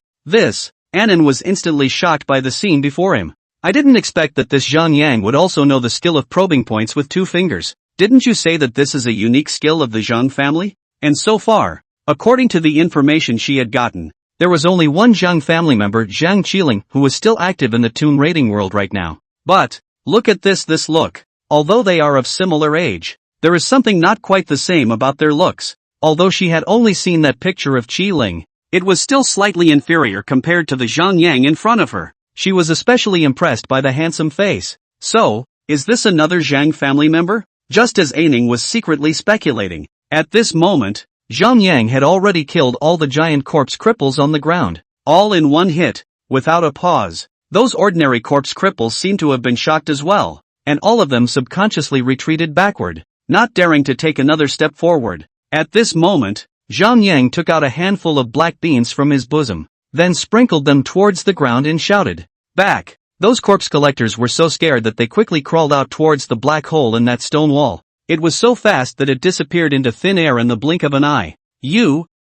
Speaker 1: Annan was instantly shocked by the scene before him. "I didn't expect that this Zhang Yang would also know the skill of probing points with 2 fingers. Didn't you say that this is a unique skill of the Zhang family?" And so far, according to the information she had gotten, there was only one Zhang family member, Zhang Qiling, who was still active in the tomb raiding world right now. But, look at this look. Although they are of similar age, there is something not quite the same about their looks. Although she had only seen that picture of Qiling, it was still slightly inferior compared to the Zhang Yang in front of her. She was especially impressed by the handsome face. So, is this another Zhang family member? Just as Aining was secretly speculating. At this moment, Zhang Yang had already killed all the giant corpse cripples on the ground, all in one hit, without a pause. Those ordinary corpse cripples seemed to have been shocked as well. and all of them subconsciously retreated backward, not daring to take another step forward. At this moment, Zhang Yang took out a handful of black beans from his bosom, then sprinkled them towards the ground and shouted, "Back!" Those corpse collectors were so scared that they quickly crawled out towards the black hole in that stone wall. It was so fast that it disappeared into thin air in the blink of an eye.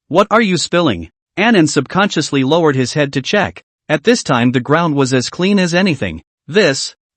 Speaker 1: What are you spilling? Anan subconsciously lowered his head to check. At this time the ground was as clean as anything.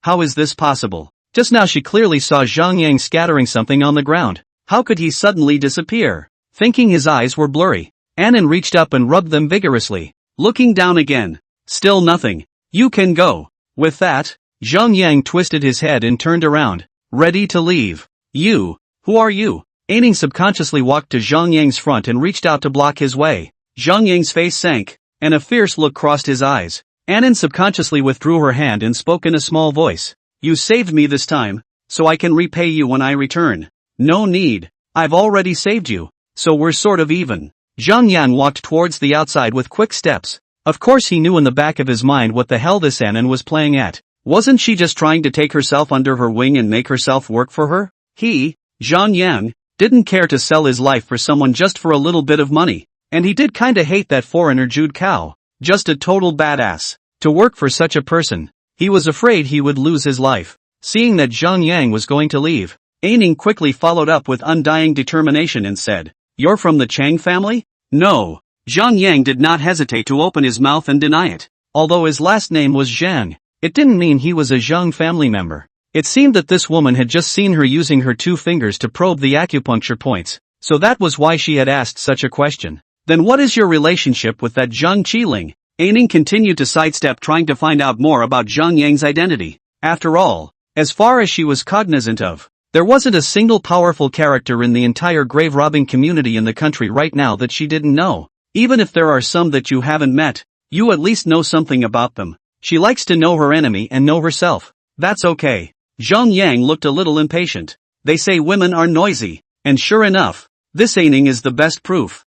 Speaker 1: How is this possible? Just now she clearly saw Zhang Yang scattering something on the ground. How could he suddenly disappear? Thinking his eyes were blurry, Anan reached up and rubbed them vigorously. Looking down again. Still nothing. You can go. With that, Zhang Yang twisted his head and turned around, ready to leave. Who are you? Aning subconsciously walked to Zhang Yang's front and reached out to block his way. Zhang Yang's face sank, and a fierce look crossed his eyes. Anan subconsciously withdrew her hand and spoke in a small voice. You saved me this time, so I can repay you when I return. No need. I've already saved you, so we're sort of even. Zhang Yang walked towards the outside with quick steps. Of course he knew in the back of his mind what the hell this Anan was playing at. Wasn't she just trying to take herself under her wing and make herself work for her? He, Zhang Yang, didn't care to sell his life for someone just for a little bit of money. And he did kinda hate that foreigner Jude Cao. Just a total badass. To work for such a person. He was afraid he would lose his life. Seeing that Zhang Yang was going to leave, Aning quickly followed up with undying determination and said, You're from the Chang family? No. Zhang Yang did not hesitate to open his mouth and deny it. Although his last name was Zhang, it didn't mean he was a Zhang family member. It seemed that this woman had just seen her using her 2 fingers to probe the acupuncture points, so that was why she had asked such a question. Then what is your relationship with that Zhang Qiling? Aning continued to sidestep trying to find out more about Zhang Yang's identity. After all, as far as she was cognizant of, there wasn't a single powerful character in the entire grave robbing community in the country right now that she didn't know. Even if there are some that you haven't met, you at least know something about them. She likes to know her enemy and know herself. That's okay. Zhang Yang looked a little impatient. They say women are noisy, and sure enough, this Aning is the best proof.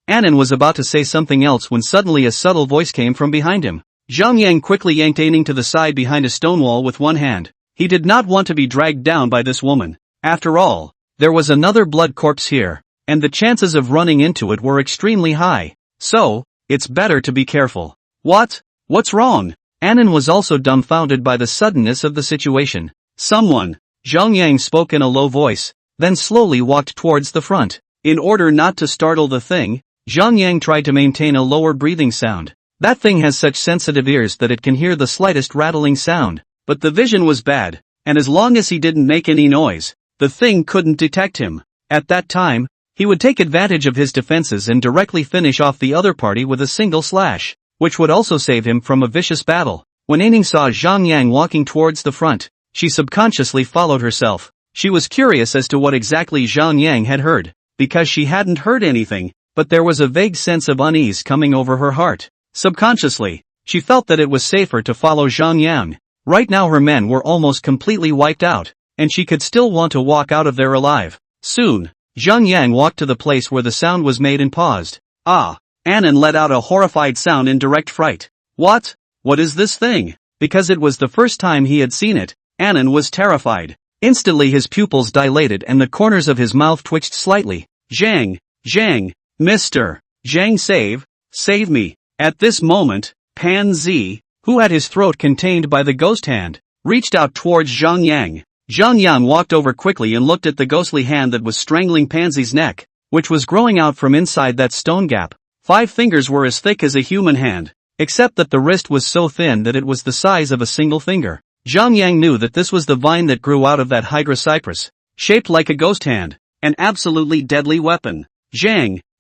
Speaker 1: Anan was about to say something else when suddenly a subtle voice came from behind him. Zhang Yang quickly yanked Aning to the side behind a stone wall with one hand. He did not want to be dragged down by this woman. After all, there was another blood corpse here, and the chances of running into it were extremely high. So, it's better to be careful. What's wrong? Anan was also dumbfounded by the suddenness of the situation. Someone. Zhang Yang spoke in a low voice, then slowly walked towards the front. In order not to startle the thing, Zhang Yang tried to maintain a lower breathing sound. That thing has such sensitive ears that it can hear the slightest rattling sound. But the vision was bad, and as long as he didn't make any noise, the thing couldn't detect him. At that time, he would take advantage of his defenses and directly finish off the other party with a single slash, which would also save him from a vicious battle. When Aning saw Zhang Yang walking towards the front, she subconsciously followed herself. She was curious as to what exactly Zhang Yang had heard, because she hadn't heard anything, but there was a vague sense of unease coming over her heart. Subconsciously, she felt that it was safer to follow Zhang Yang. Right now her men were almost completely wiped out, and she could still want to walk out of there alive. Soon, Zhang Yang walked to the place where the sound was made and paused. Anan let out a horrified sound in direct fright. What is this thing? Because it was the first time he had seen it, Anan was terrified. Instantly his pupils dilated and the corners of his mouth twitched slightly. Zhang, Mr. Zhang, save me. At this moment, Pan Zi, who had his throat contained by the ghost hand, reached out towards Zhang Yang. Zhang Yang walked over quickly and looked at the ghostly hand that was strangling Pansy's neck, which was growing out from inside that stone gap. 5 fingers were as thick as a human hand, except that the wrist was so thin that it was the size of a single finger. Zhang Yang knew that this was the vine that grew out of that hydra cypress, shaped like a ghost hand, an absolutely deadly weapon.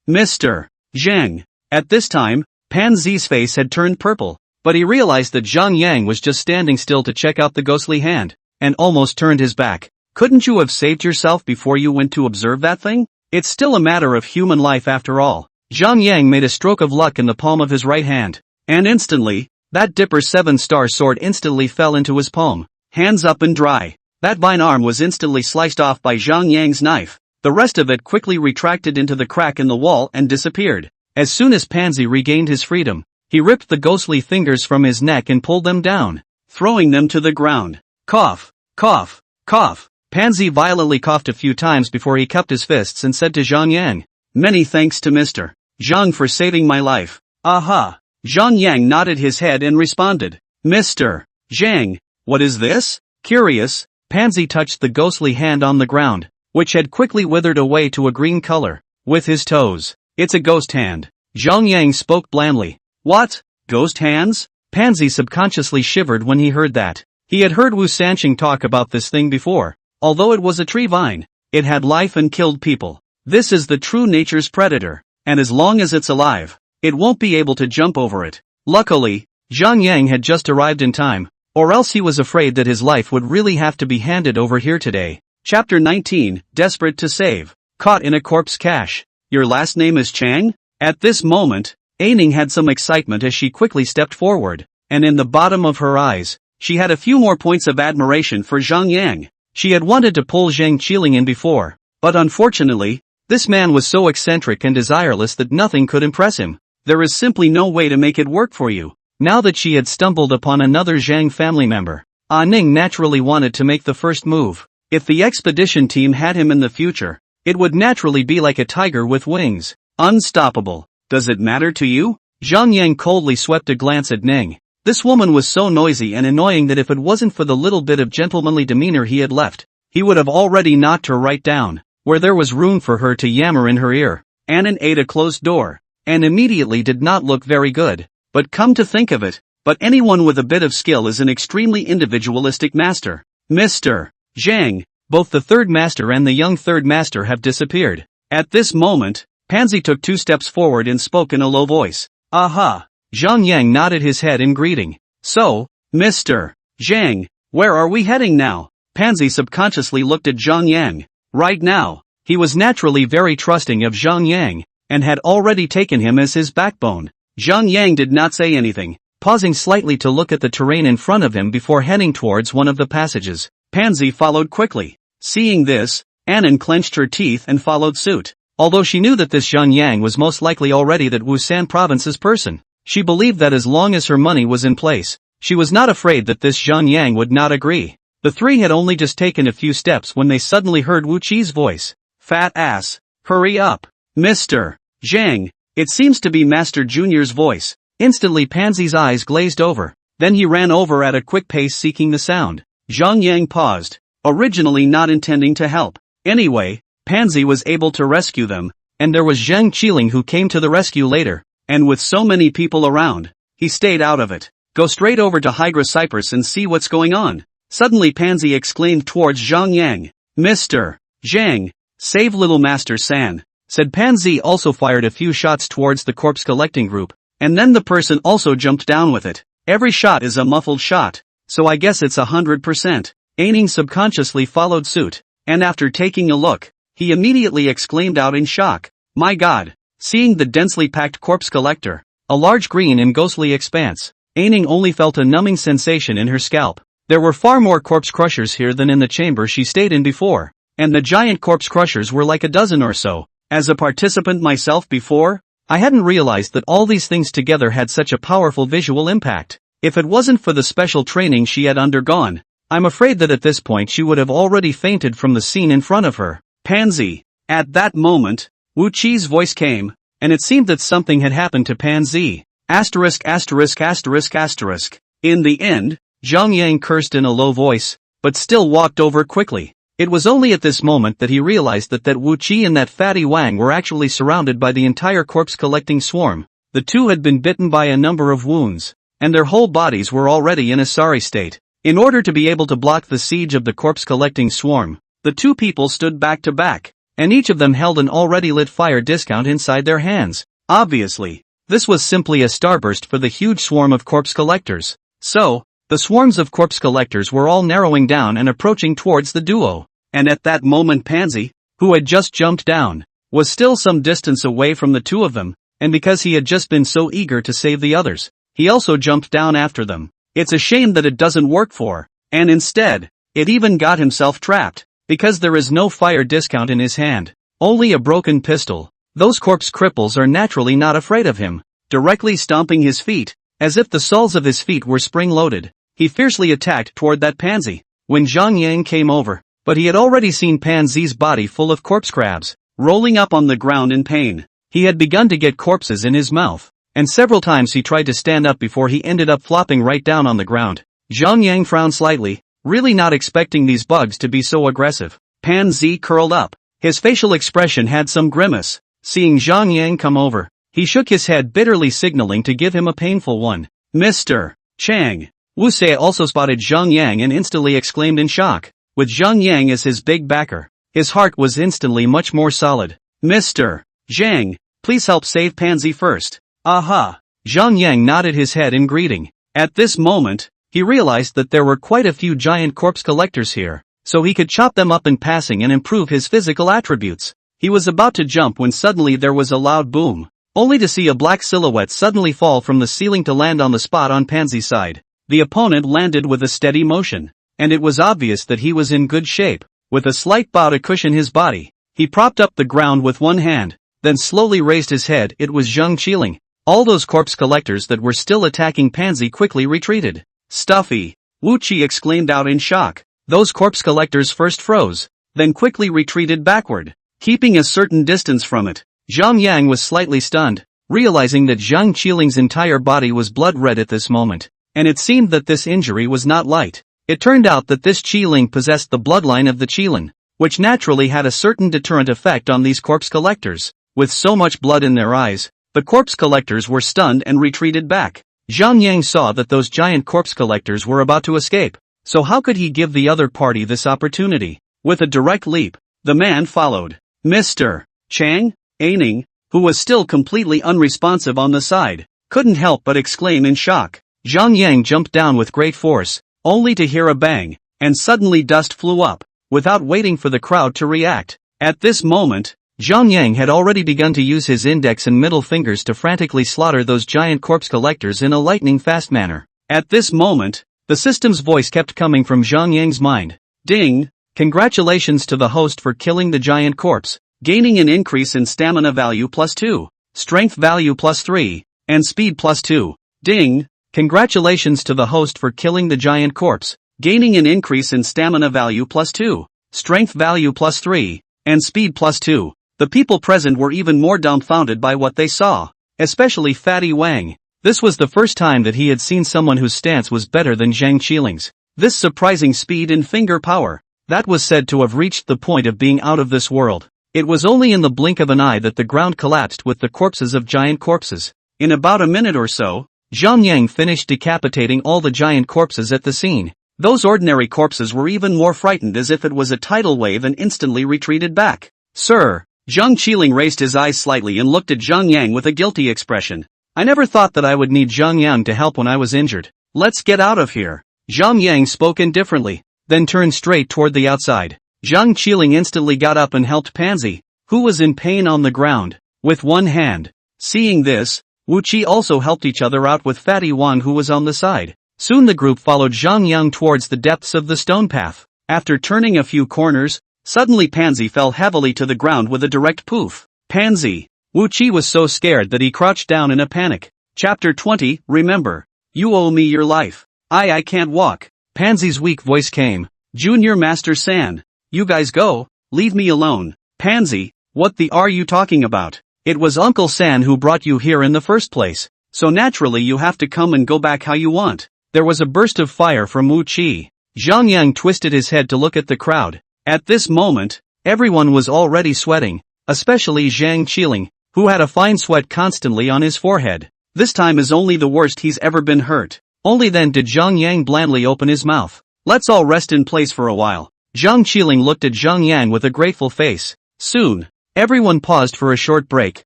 Speaker 1: Mr. Zhang. At this time, Pan Zi's face had turned purple. But he realized that Zhang Yang was just standing still to check out the ghostly hand, and almost turned his back. Couldn't you have saved yourself before you went to observe that thing? It's still a matter of human life after all. Zhang Yang made a stroke of luck in the palm of his right hand, and instantly, that Dipper 7-star sword instantly fell into his palm. Hands up and dry. That vine arm was instantly sliced off by Zhang Yang's knife. The rest of it quickly retracted into the crack in the wall and disappeared. As soon as Pansy regained his freedom, he ripped the ghostly fingers from his neck and pulled them down, throwing them to the ground. Cough. Cough. Cough. Pansy violently coughed a few times before he cupped his fists and said to Zhang Yang, "Many thanks to Mr. Zhang for saving my life." Aha. Zhang Yang nodded his head and responded, "Mr. Zhang, what is this?" Curious, Pansy touched the ghostly hand on the ground, which had quickly withered away to a green color, with his toes. "It's a ghost hand." Zhang Yang spoke blandly. "What? Ghost hands?" Pansy subconsciously shivered when he heard that. He had heard Wu Sanqing talk about this thing before. Although it was a tree vine, it had life and killed people. This is the true nature's predator, and as long as it's alive, it won't be able to jump over it. Luckily, Zhang Yang had just arrived in time, or else he was afraid that his life would really have to be handed over here today. Chapter 19, Desperate to Save. Caught in a corpse cache. Your last name is Chang? At this moment, Aining had some excitement as she quickly stepped forward, and in the bottom of her eyes, she had a few more points of admiration for Zhang Yang. She had wanted to pull Zhang Qiling in before, but unfortunately, this man was so eccentric and desireless that nothing could impress him. There is simply no way to make it work for you. Now that she had stumbled upon another Zhang family member, Ning naturally wanted to make the first move. If the expedition team had him in the future, it would naturally be like a tiger with wings. Unstoppable. Does it matter to you? Zhang Yang coldly swept a glance at Ning. This woman was so noisy and annoying that if it wasn't for the little bit of gentlemanly demeanor he had left, he would have already knocked her right down, where there was room for her to yammer in her ear. Annan ate a closed door, and immediately did not look very good. But come to think of it, but anyone with a bit of skill is an extremely individualistic master. Mr. Zhang, both the third master and the young third master have disappeared. At this moment, Pansy took 2 steps forward and spoke in a low voice. Aha! Zhang Yang nodded his head in greeting. So, Mr. Zhang, where are we heading now? Pansy subconsciously looked at Zhang Yang. Right now, he was naturally very trusting of Zhang Yang, and had already taken him as his backbone. Zhang Yang did not say anything, pausing slightly to look at the terrain in front of him before heading towards one of the passages. Pansy followed quickly. Seeing this, Annan clenched her teeth and followed suit. Although she knew that this Zhang Yang was most likely already that Wusan province's person, she believed that as long as her money was in place, she was not afraid that this Zhang Yang would not agree. The three had only just taken a few steps when they suddenly heard Wu Qi's voice. Fat ass, hurry up. Mr. Zhang, it seems to be Master Junior's voice. Instantly Pansy's eyes glazed over, then he ran over at a quick pace seeking the sound. Zhang Yang paused, originally not intending to help. Anyway, Pansy was able to rescue them, and there was Zhang Qiling who came to the rescue later, and with so many people around, he stayed out of it. Go straight over to Hydra Cypress and see what's going on. Suddenly Pansy exclaimed towards Zhang Yang. Mr. Zhang, save little Master San, said Pansy. Also fired a few shots towards the corpse collecting group, and then the person also jumped down with it. Every shot is a muffled shot, so I guess it's 100%. Aining subconsciously followed suit, and after taking a look, he immediately exclaimed out in shock. My God! Seeing the densely packed corpse collector, a large green and ghostly expanse, Aining only felt a numbing sensation in her scalp. There were far more corpse crushers here than in the chamber she stayed in before, and the giant corpse crushers were like a dozen or so. As a participant myself before, I hadn't realized that all these things together had such a powerful visual impact. If it wasn't for the special training she had undergone, I'm afraid that at this point she would have already fainted from the scene in front of her. Pansy. At that moment, Wu Qi's voice came, and it seemed that something had happened to Pansy. Asterisk asterisk asterisk asterisk. In the end, Zhang Yang cursed in a low voice, but still walked over quickly. It was only at this moment that he realized that Wu Qi and that fatty Wang were actually surrounded by the entire corpse-collecting swarm. The two had been bitten by a number of wounds, and their whole bodies were already in a sorry state. In order to be able to block the siege of the corpse-collecting swarm, the two people stood back to back, and each of them held an already lit fire discount inside their hands. Obviously, this was simply a starburst for the huge swarm of corpse collectors. So, the swarms of corpse collectors were all narrowing down and approaching towards the duo. And at that moment Pansy, who had just jumped down, was still some distance away from the two of them, and because he had just been so eager to save the others, he also jumped down after them. It's a shame that it doesn't work for, and instead, it even got himself trapped, because there is no fire discount in his hand, only a broken pistol. Those corpse cripples are naturally not afraid of him. Directly stomping his feet, as if the soles of his feet were spring-loaded, he fiercely attacked toward that Pansy. when Zhang Yang came over, but he had already seen Pan Zi's body full of corpse crabs, rolling up on the ground in pain. He had begun to get corpses in his mouth, and several times he tried to stand up before he ended up flopping right down on the ground. Zhang Yang frowned slightly, really not expecting these bugs to be so aggressive. Pan Zi curled up. His facial expression had some grimace. Seeing Zhang Yang come over, he shook his head bitterly, signaling to give him a painful one. Mr. Chang. Wu Sei also spotted Zhang Yang and instantly exclaimed in shock. With Zhang Yang as his big backer, his heart was instantly much more solid. Mr. Zhang, please help save Pansy first. Aha! Zhang Yang nodded his head in greeting. At this moment, he realized that there were quite a few giant corpse collectors here, so he could chop them up in passing and improve his physical attributes. He was about to jump when suddenly there was a loud boom, only to see a black silhouette suddenly fall from the ceiling to land on the spot on Pansy's side. The opponent landed with a steady motion, and it was obvious that he was in good shape. With a slight bow to cushion his body, he propped up the ground with one hand, then slowly raised his head. It was Zhang Qiling. All those corpse collectors that were still attacking Pansy quickly retreated. Stuffy! Wu Qi exclaimed out in shock. Those corpse collectors first froze, then quickly retreated backward, keeping a certain distance from it. Zhang Yang was slightly stunned, realizing that Zhang Qiling's entire body was blood red at this moment, and it seemed that this injury was not light. It turned out that this Qiling possessed the bloodline of the Qilin, which naturally had a certain deterrent effect on these corpse collectors. With so much blood in their eyes, the corpse collectors were stunned and retreated back. Zhang Yang saw that those giant corpse collectors were about to escape, so how could he give the other party this opportunity? With a direct leap, the man followed. Mr. Chang, Aining, who was still completely unresponsive on the side, couldn't help but exclaim in shock. Zhang Yang jumped down with great force, only to hear a bang, and suddenly dust flew up, without waiting for the crowd to react. At this moment, Zhang Yang had already begun to use his index and middle fingers to frantically slaughter those giant corpse collectors in a lightning-fast manner. At this moment, the system's voice kept coming from Zhang Yang's mind. Ding! Congratulations to the host for killing the giant corpse, gaining an increase in stamina value +2, strength value +3, and speed +2. Ding! Congratulations to the host for killing the giant corpse, gaining an increase in stamina value +2, strength value +3, and speed +2. The people present were even more dumbfounded by what they saw, especially Fatty Wang. This was the first time that he had seen someone whose stance was better than Zhang Qiling's. This surprising speed and finger power, that was said to have reached the point of being out of this world. It was only in the blink of an eye that the ground collapsed with the corpses of giant corpses. In about a minute or so, Zhang Yang finished decapitating all the giant corpses at the scene. Those ordinary corpses were even more frightened, as if it was a tidal wave, and instantly retreated back. Sir! Zhang Qiling raised his eyes slightly and looked at Zhang Yang with a guilty expression. I never thought that I would need Zhang Yang to help when I was injured. Let's get out of here. Zhang Yang spoke indifferently, then turned straight toward the outside. Zhang Qiling instantly got up and helped Pansy, who was in pain on the ground, with one hand. Seeing this, Wu Qi also helped each other out with Fatty Wang, who was on the side. Soon the group followed Zhang Yang towards the depths of the stone path. After turning a few corners, suddenly Pansy fell heavily to the ground with a direct poof. Pansy! Wu Qi was so scared that he crouched down in a panic. Chapter 20, Remember. You owe me your life. I can't walk. Pansy's weak voice came. Junior Master San. You guys go, leave me alone. Pansy, what the are you talking about? It was Uncle San who brought you here in the first place, so naturally you have to come and go back how you want. There was a burst of fire from Wu Qi. Zhang Yang twisted his head to look at the crowd. At this moment, everyone was already sweating, especially Zhang Qiling, who had a fine sweat constantly on his forehead. This time is only the worst he's ever been hurt. Only then did Zhang Yang blandly open his mouth. Let's all rest in place for a while. Zhang Qiling looked at Zhang Yang with a grateful face. Soon, everyone paused for a short break.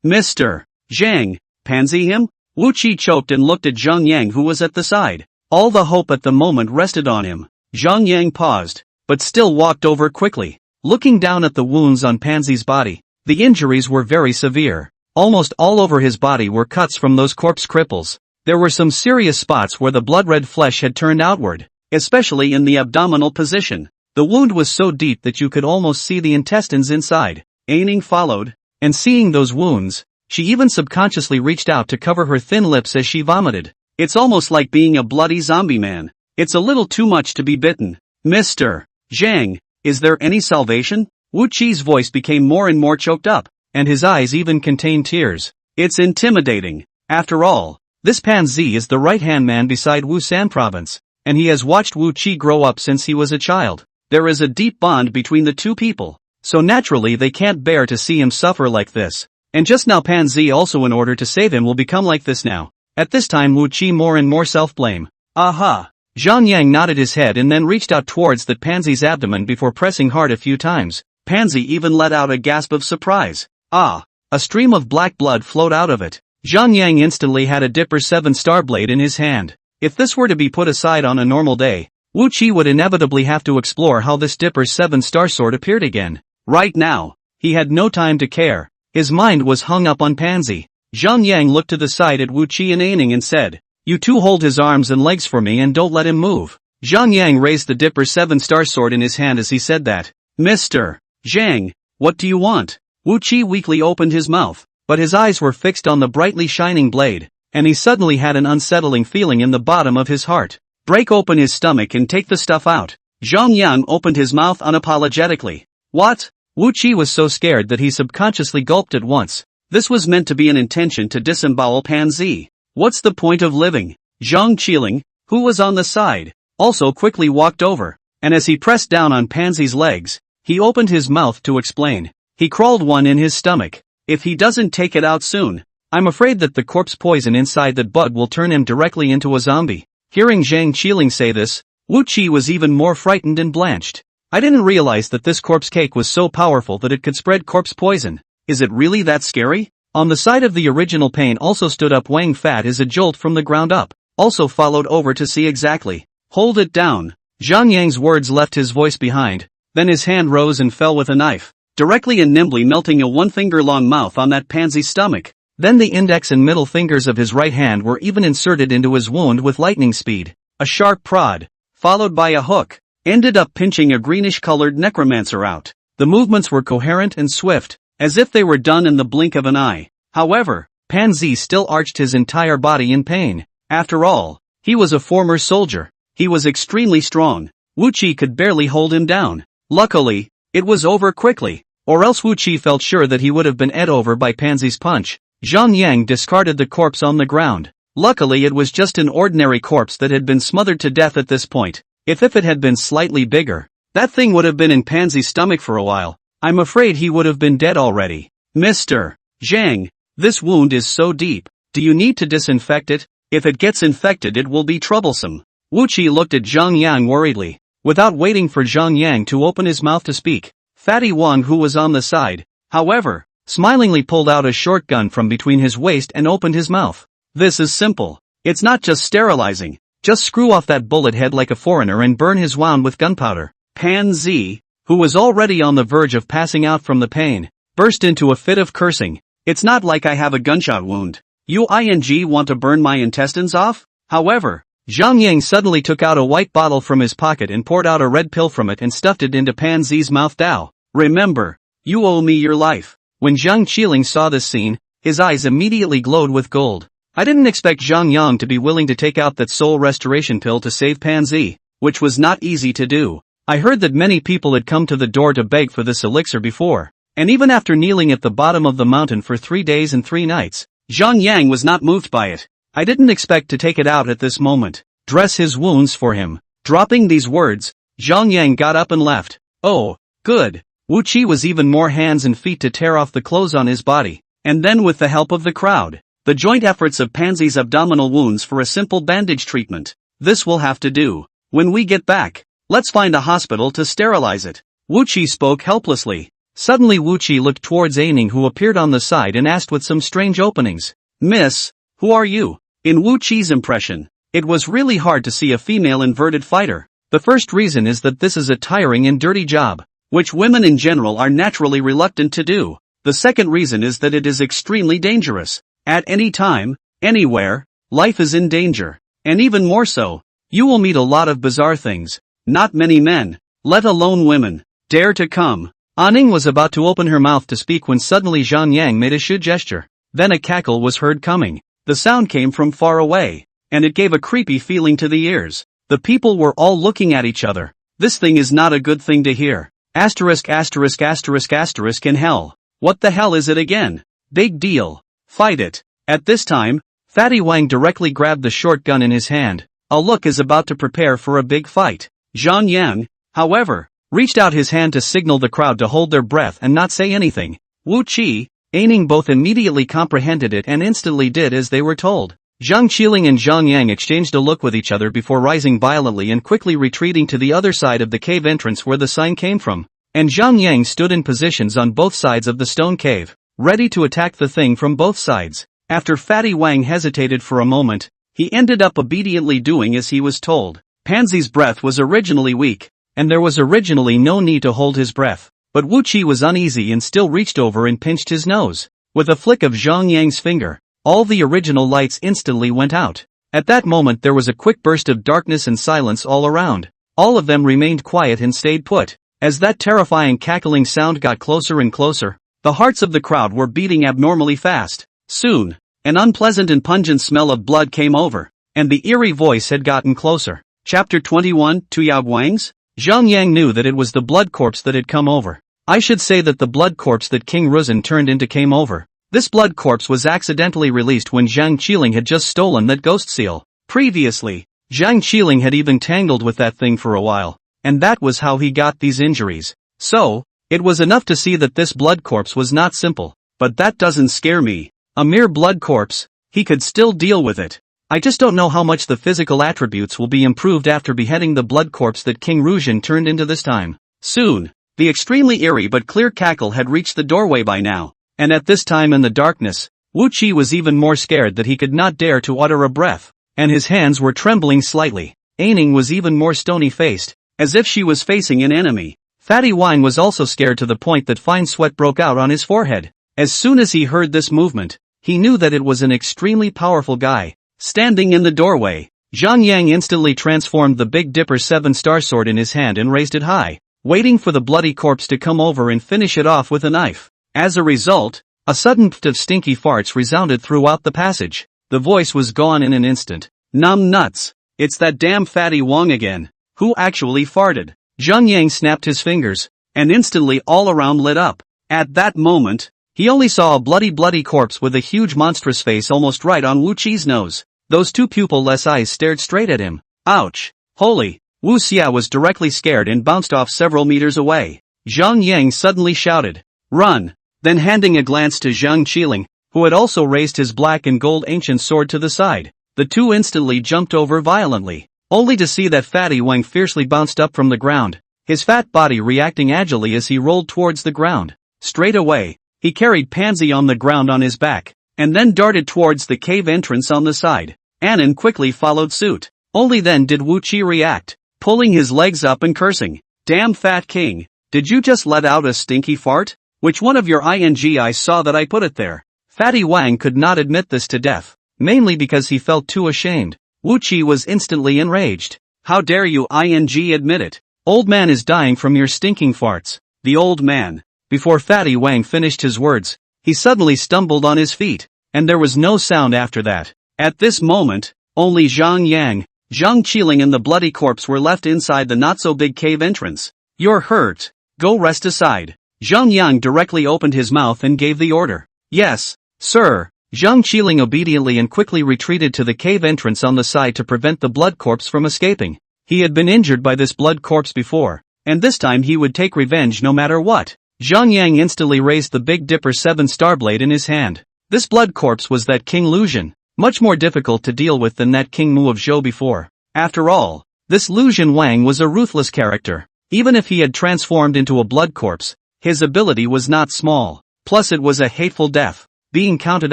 Speaker 1: Mr. Zhang, Pansy him? Wu Qi choked and looked at Zhang Yang, who was at the side. All the hope at the moment rested on him. Zhang Yang paused, but still walked over quickly. Looking down at the wounds on Pansy's body, the injuries were very severe. Almost all over his body were cuts from those corpse cripples. There were some serious spots where the blood-red flesh had turned outward, especially in the abdominal position. The wound was so deep that you could almost see the intestines inside. Aining followed, and seeing those wounds, she even subconsciously reached out to cover her thin lips as she vomited. It's almost like being a bloody zombie man. It's a little too much to be bitten. Mr. Zhang, is there any salvation? Wu Qi's voice became more and more choked up, and his eyes even contained tears. It's intimidating. After all, this Pan Zi is the right-hand man beside Wu San province, and he has watched Wu Qi grow up since he was a child. There is a deep bond between the two people, so naturally they can't bear to see him suffer like this. And just now Pan Zi also, in order to save him, will become like this now. At this time Wu Qi more and more self-blame. Aha! Zhang Yang nodded his head and then reached out towards that Pansy's abdomen before pressing hard a few times. Pansy even let out a gasp of surprise. Ah! A stream of black blood flowed out of it. Zhang Yang instantly had a Dipper 7-star blade in his hand. If this were to be put aside on a normal day, Wu Qi would inevitably have to explore how this Dipper 7-star sword appeared again. Right now, he had no time to care. His mind was hung up on Pansy. Zhang Yang looked to the side at Wu Qi and Aining and said, "You two hold his arms and legs for me and don't let him move." Zhang Yang raised the Dipper 7-star sword in his hand as he said that. "Mr. Zhang, what do you want?" Wu Qi weakly opened his mouth, but his eyes were fixed on the brightly shining blade, and he suddenly had an unsettling feeling in the bottom of his heart. "Break open his stomach and take the stuff out." Zhang Yang opened his mouth unapologetically. "What?" Wu Qi was so scared that he subconsciously gulped at once. This was meant to be an intention to disembowel Pan Zi. What's the point of living? Zhang Qiling, who was on the side, also quickly walked over, and as he pressed down on Pansy's legs, he opened his mouth to explain. He crawled one in his stomach. If he doesn't take it out soon, I'm afraid that the corpse poison inside that bug will turn him directly into a zombie. Hearing Zhang Qiling say this, Wu Qi was even more frightened and blanched. I didn't realize that this corpse cake was so powerful that it could spread corpse poison. Is it really that scary? On the side of the original pane also stood up Wang Fat as a jolt from the ground up, also followed over to see exactly. "Hold it down." Zhang Yang's words left his voice behind, then his hand rose and fell with a knife, directly and nimbly melting a 1-finger-long mouth on that Pansy's stomach. Then the index and middle fingers of his right hand were even inserted into his wound with lightning speed. A sharp prod, followed by a hook, ended up pinching a greenish-colored necromancer out. The movements were coherent and swift, as if they were done in the blink of an eye. However, Pan Zi still arched his entire body in pain. After all, he was a former soldier. He was extremely strong. Wu Qi could barely hold him down. Luckily, it was over quickly, or else Wu Qi felt sure that he would have been ate over by Pansy's punch. Zhang Yang discarded the corpse on the ground. Luckily it was just an ordinary corpse that had been smothered to death at this point. If it had been slightly bigger, that thing would have been in Pansy's stomach for a while. I'm afraid he would have been dead already. "Mr. Zhang, this wound is so deep. Do you need to disinfect it? If it gets infected it will be troublesome." Wu Qi looked at Zhang Yang worriedly. Without waiting for Zhang Yang to open his mouth to speak, Fatty Wang, who was on the side, however, smilingly pulled out a short gun from between his waist and opened his mouth. "This is simple. It's not just sterilizing. Just screw off that bullet head like a foreigner and burn his wound with gunpowder." Pan Zi, who was already on the verge of passing out from the pain, burst into a fit of cursing. "It's not like I have a gunshot wound. You want to burn my intestines off?" However, Zhang Yang suddenly took out a white bottle from his pocket and poured out a red pill from it and stuffed it into Pan Zi's mouth. "Dao, remember, you owe me your life." When Zhang Qiling saw this scene, his eyes immediately glowed with gold. I didn't expect Zhang Yang to be willing to take out that soul restoration pill to save Pan Zi, which was not easy to do. I heard that many people had come to the door to beg for this elixir before, and even after kneeling at the bottom of the mountain for 3 days and 3 nights, Zhang Yang was not moved by it. I didn't expect to take it out at this moment. "Dress his wounds for him." Dropping these words, Zhang Yang got up and left. "Oh, good." Wu Qi was even more hands and feet to tear off the clothes on his body, and then with the help of the crowd, the joint efforts of Pansy's abdominal wounds for a simple bandage treatment. "This will have to do. When we get back, let's find a hospital to sterilize it." Wu Qi spoke helplessly. Suddenly Wu Qi looked towards Aining, who appeared on the side, and asked with some strange openings, "Miss, who are you?" In Wu Qi's impression, it was really hard to see a female inverted fighter. The first reason is that this is a tiring and dirty job, which women in general are naturally reluctant to do. The second reason is that it is extremely dangerous. At any time, anywhere, life is in danger. And even more so, you will meet a lot of bizarre things. Not many men, let alone women, dare to come. Aning was about to open her mouth to speak when suddenly Zhang Yang made a shoe gesture. Then a cackle was heard coming. The sound came from far away, and it gave a creepy feeling to the ears. The people were all looking at each other. This thing is not a good thing to hear. Asterisk asterisk asterisk asterisk in hell. What the hell is it again? Big deal. Fight it. At this time, Fatty Wang directly grabbed the short gun in his hand. A look is about to prepare for a big fight. Zhang Yang, however, reached out his hand to signal the crowd to hold their breath and not say anything. Wu Qi, aiming both immediately comprehended it and instantly did as they were told. Zhang Qiling and Zhang Yang exchanged a look with each other before rising violently and quickly retreating to the other side of the cave entrance where the sign came from. And Zhang Yang stood in positions on both sides of the stone cave, ready to attack the thing from both sides. After Fatty Wang hesitated for a moment, he ended up obediently doing as he was told. Pansy's breath was originally weak, and there was originally no need to hold his breath. But Wu Qi was uneasy and still reached over and pinched his nose. With a flick of Zhang Yang's finger, all the original lights instantly went out. At that moment there was a quick burst of darkness and silence all around. All of them remained quiet and stayed put. As that terrifying cackling sound got closer and closer, the hearts of the crowd were beating abnormally fast. Soon, an unpleasant and pungent smell of blood came over, and the eerie voice had gotten closer. Chapter 21, Tuyao Wangs? Zhang Yang knew that it was the blood corpse that had come over. I should say that the blood corpse that King Ruzhen turned into came over. This blood corpse was accidentally released when Zhang Qiling had just stolen that ghost seal. Previously, Zhang Qiling had even tangled with that thing for a while, and that was how he got these injuries. So, it was enough to see that this blood corpse was not simple. But that doesn't scare me. A mere blood corpse, he could still deal with it. I just don't know how much the physical attributes will be improved after beheading the blood corpse that King Ruzhen turned into this time. Soon, the extremely eerie but clear cackle had reached the doorway by now. And at this time in the darkness, Wu Qi was even more scared that he could not dare to utter a breath, and his hands were trembling slightly. Aining was even more stony-faced, as if she was facing an enemy. Fatty Wine was also scared to the point that fine sweat broke out on his forehead. As soon as he heard this movement, he knew that it was an extremely powerful guy. Standing in the doorway, Zhang Yang instantly transformed the Big Dipper 7-star sword in his hand and raised it high, waiting for the bloody corpse to come over and finish it off with a knife. As a result, a sudden pft of stinky farts resounded throughout the passage. The voice was gone in an instant. Numb nuts. It's that damn Fatty Wang again. Who actually farted? Zhang Yang snapped his fingers, and instantly all around lit up. At that moment, he only saw a bloody corpse with a huge monstrous face almost right on Wu Qi's nose. Those two pupil-less eyes stared straight at him. Ouch. Holy. Wu Xia was directly scared and bounced off several meters away. Zhang Yang suddenly shouted, "Run!" Then handing a glance to Zhang Qiling, who had also raised his black and gold ancient sword to the side, the two instantly jumped over violently, only to see that Fatty Wang fiercely bounced up from the ground, his fat body reacting agilely as he rolled towards the ground. Straight away, he carried Pansy on the ground on his back, and then darted towards the cave entrance on the side. Annan quickly followed suit. Only then did Wu Qi react, pulling his legs up and cursing. Damn fat king, did you just let out a stinky fart? Which one of your I saw that I put it there? Fatty Wang could not admit this to death, mainly because he felt too ashamed. Wu Qi was instantly enraged. How dare you admit it? Old man is dying from your stinking farts. The old man. Before Fatty Wang finished his words, he suddenly stumbled on his feet, and there was no sound after that. At this moment, only Zhang Yang, Zhang Qiling and the bloody corpse were left inside the not-so-big cave entrance. You're hurt. Go rest aside. Zhang Yang directly opened his mouth and gave the order. Yes, sir. Zhang Qiling obediently and quickly retreated to the cave entrance on the side to prevent the blood corpse from escaping. He had been injured by this blood corpse before, and this time he would take revenge no matter what. Zhang Yang instantly raised the Big Dipper 7-star blade in his hand. This blood corpse was that King Luzhen, much more difficult to deal with than that King Mu of Zhou before. After all, this Luzhen Wang was a ruthless character. Even if he had transformed into a blood corpse, his ability was not small. Plus it was a hateful death, being counted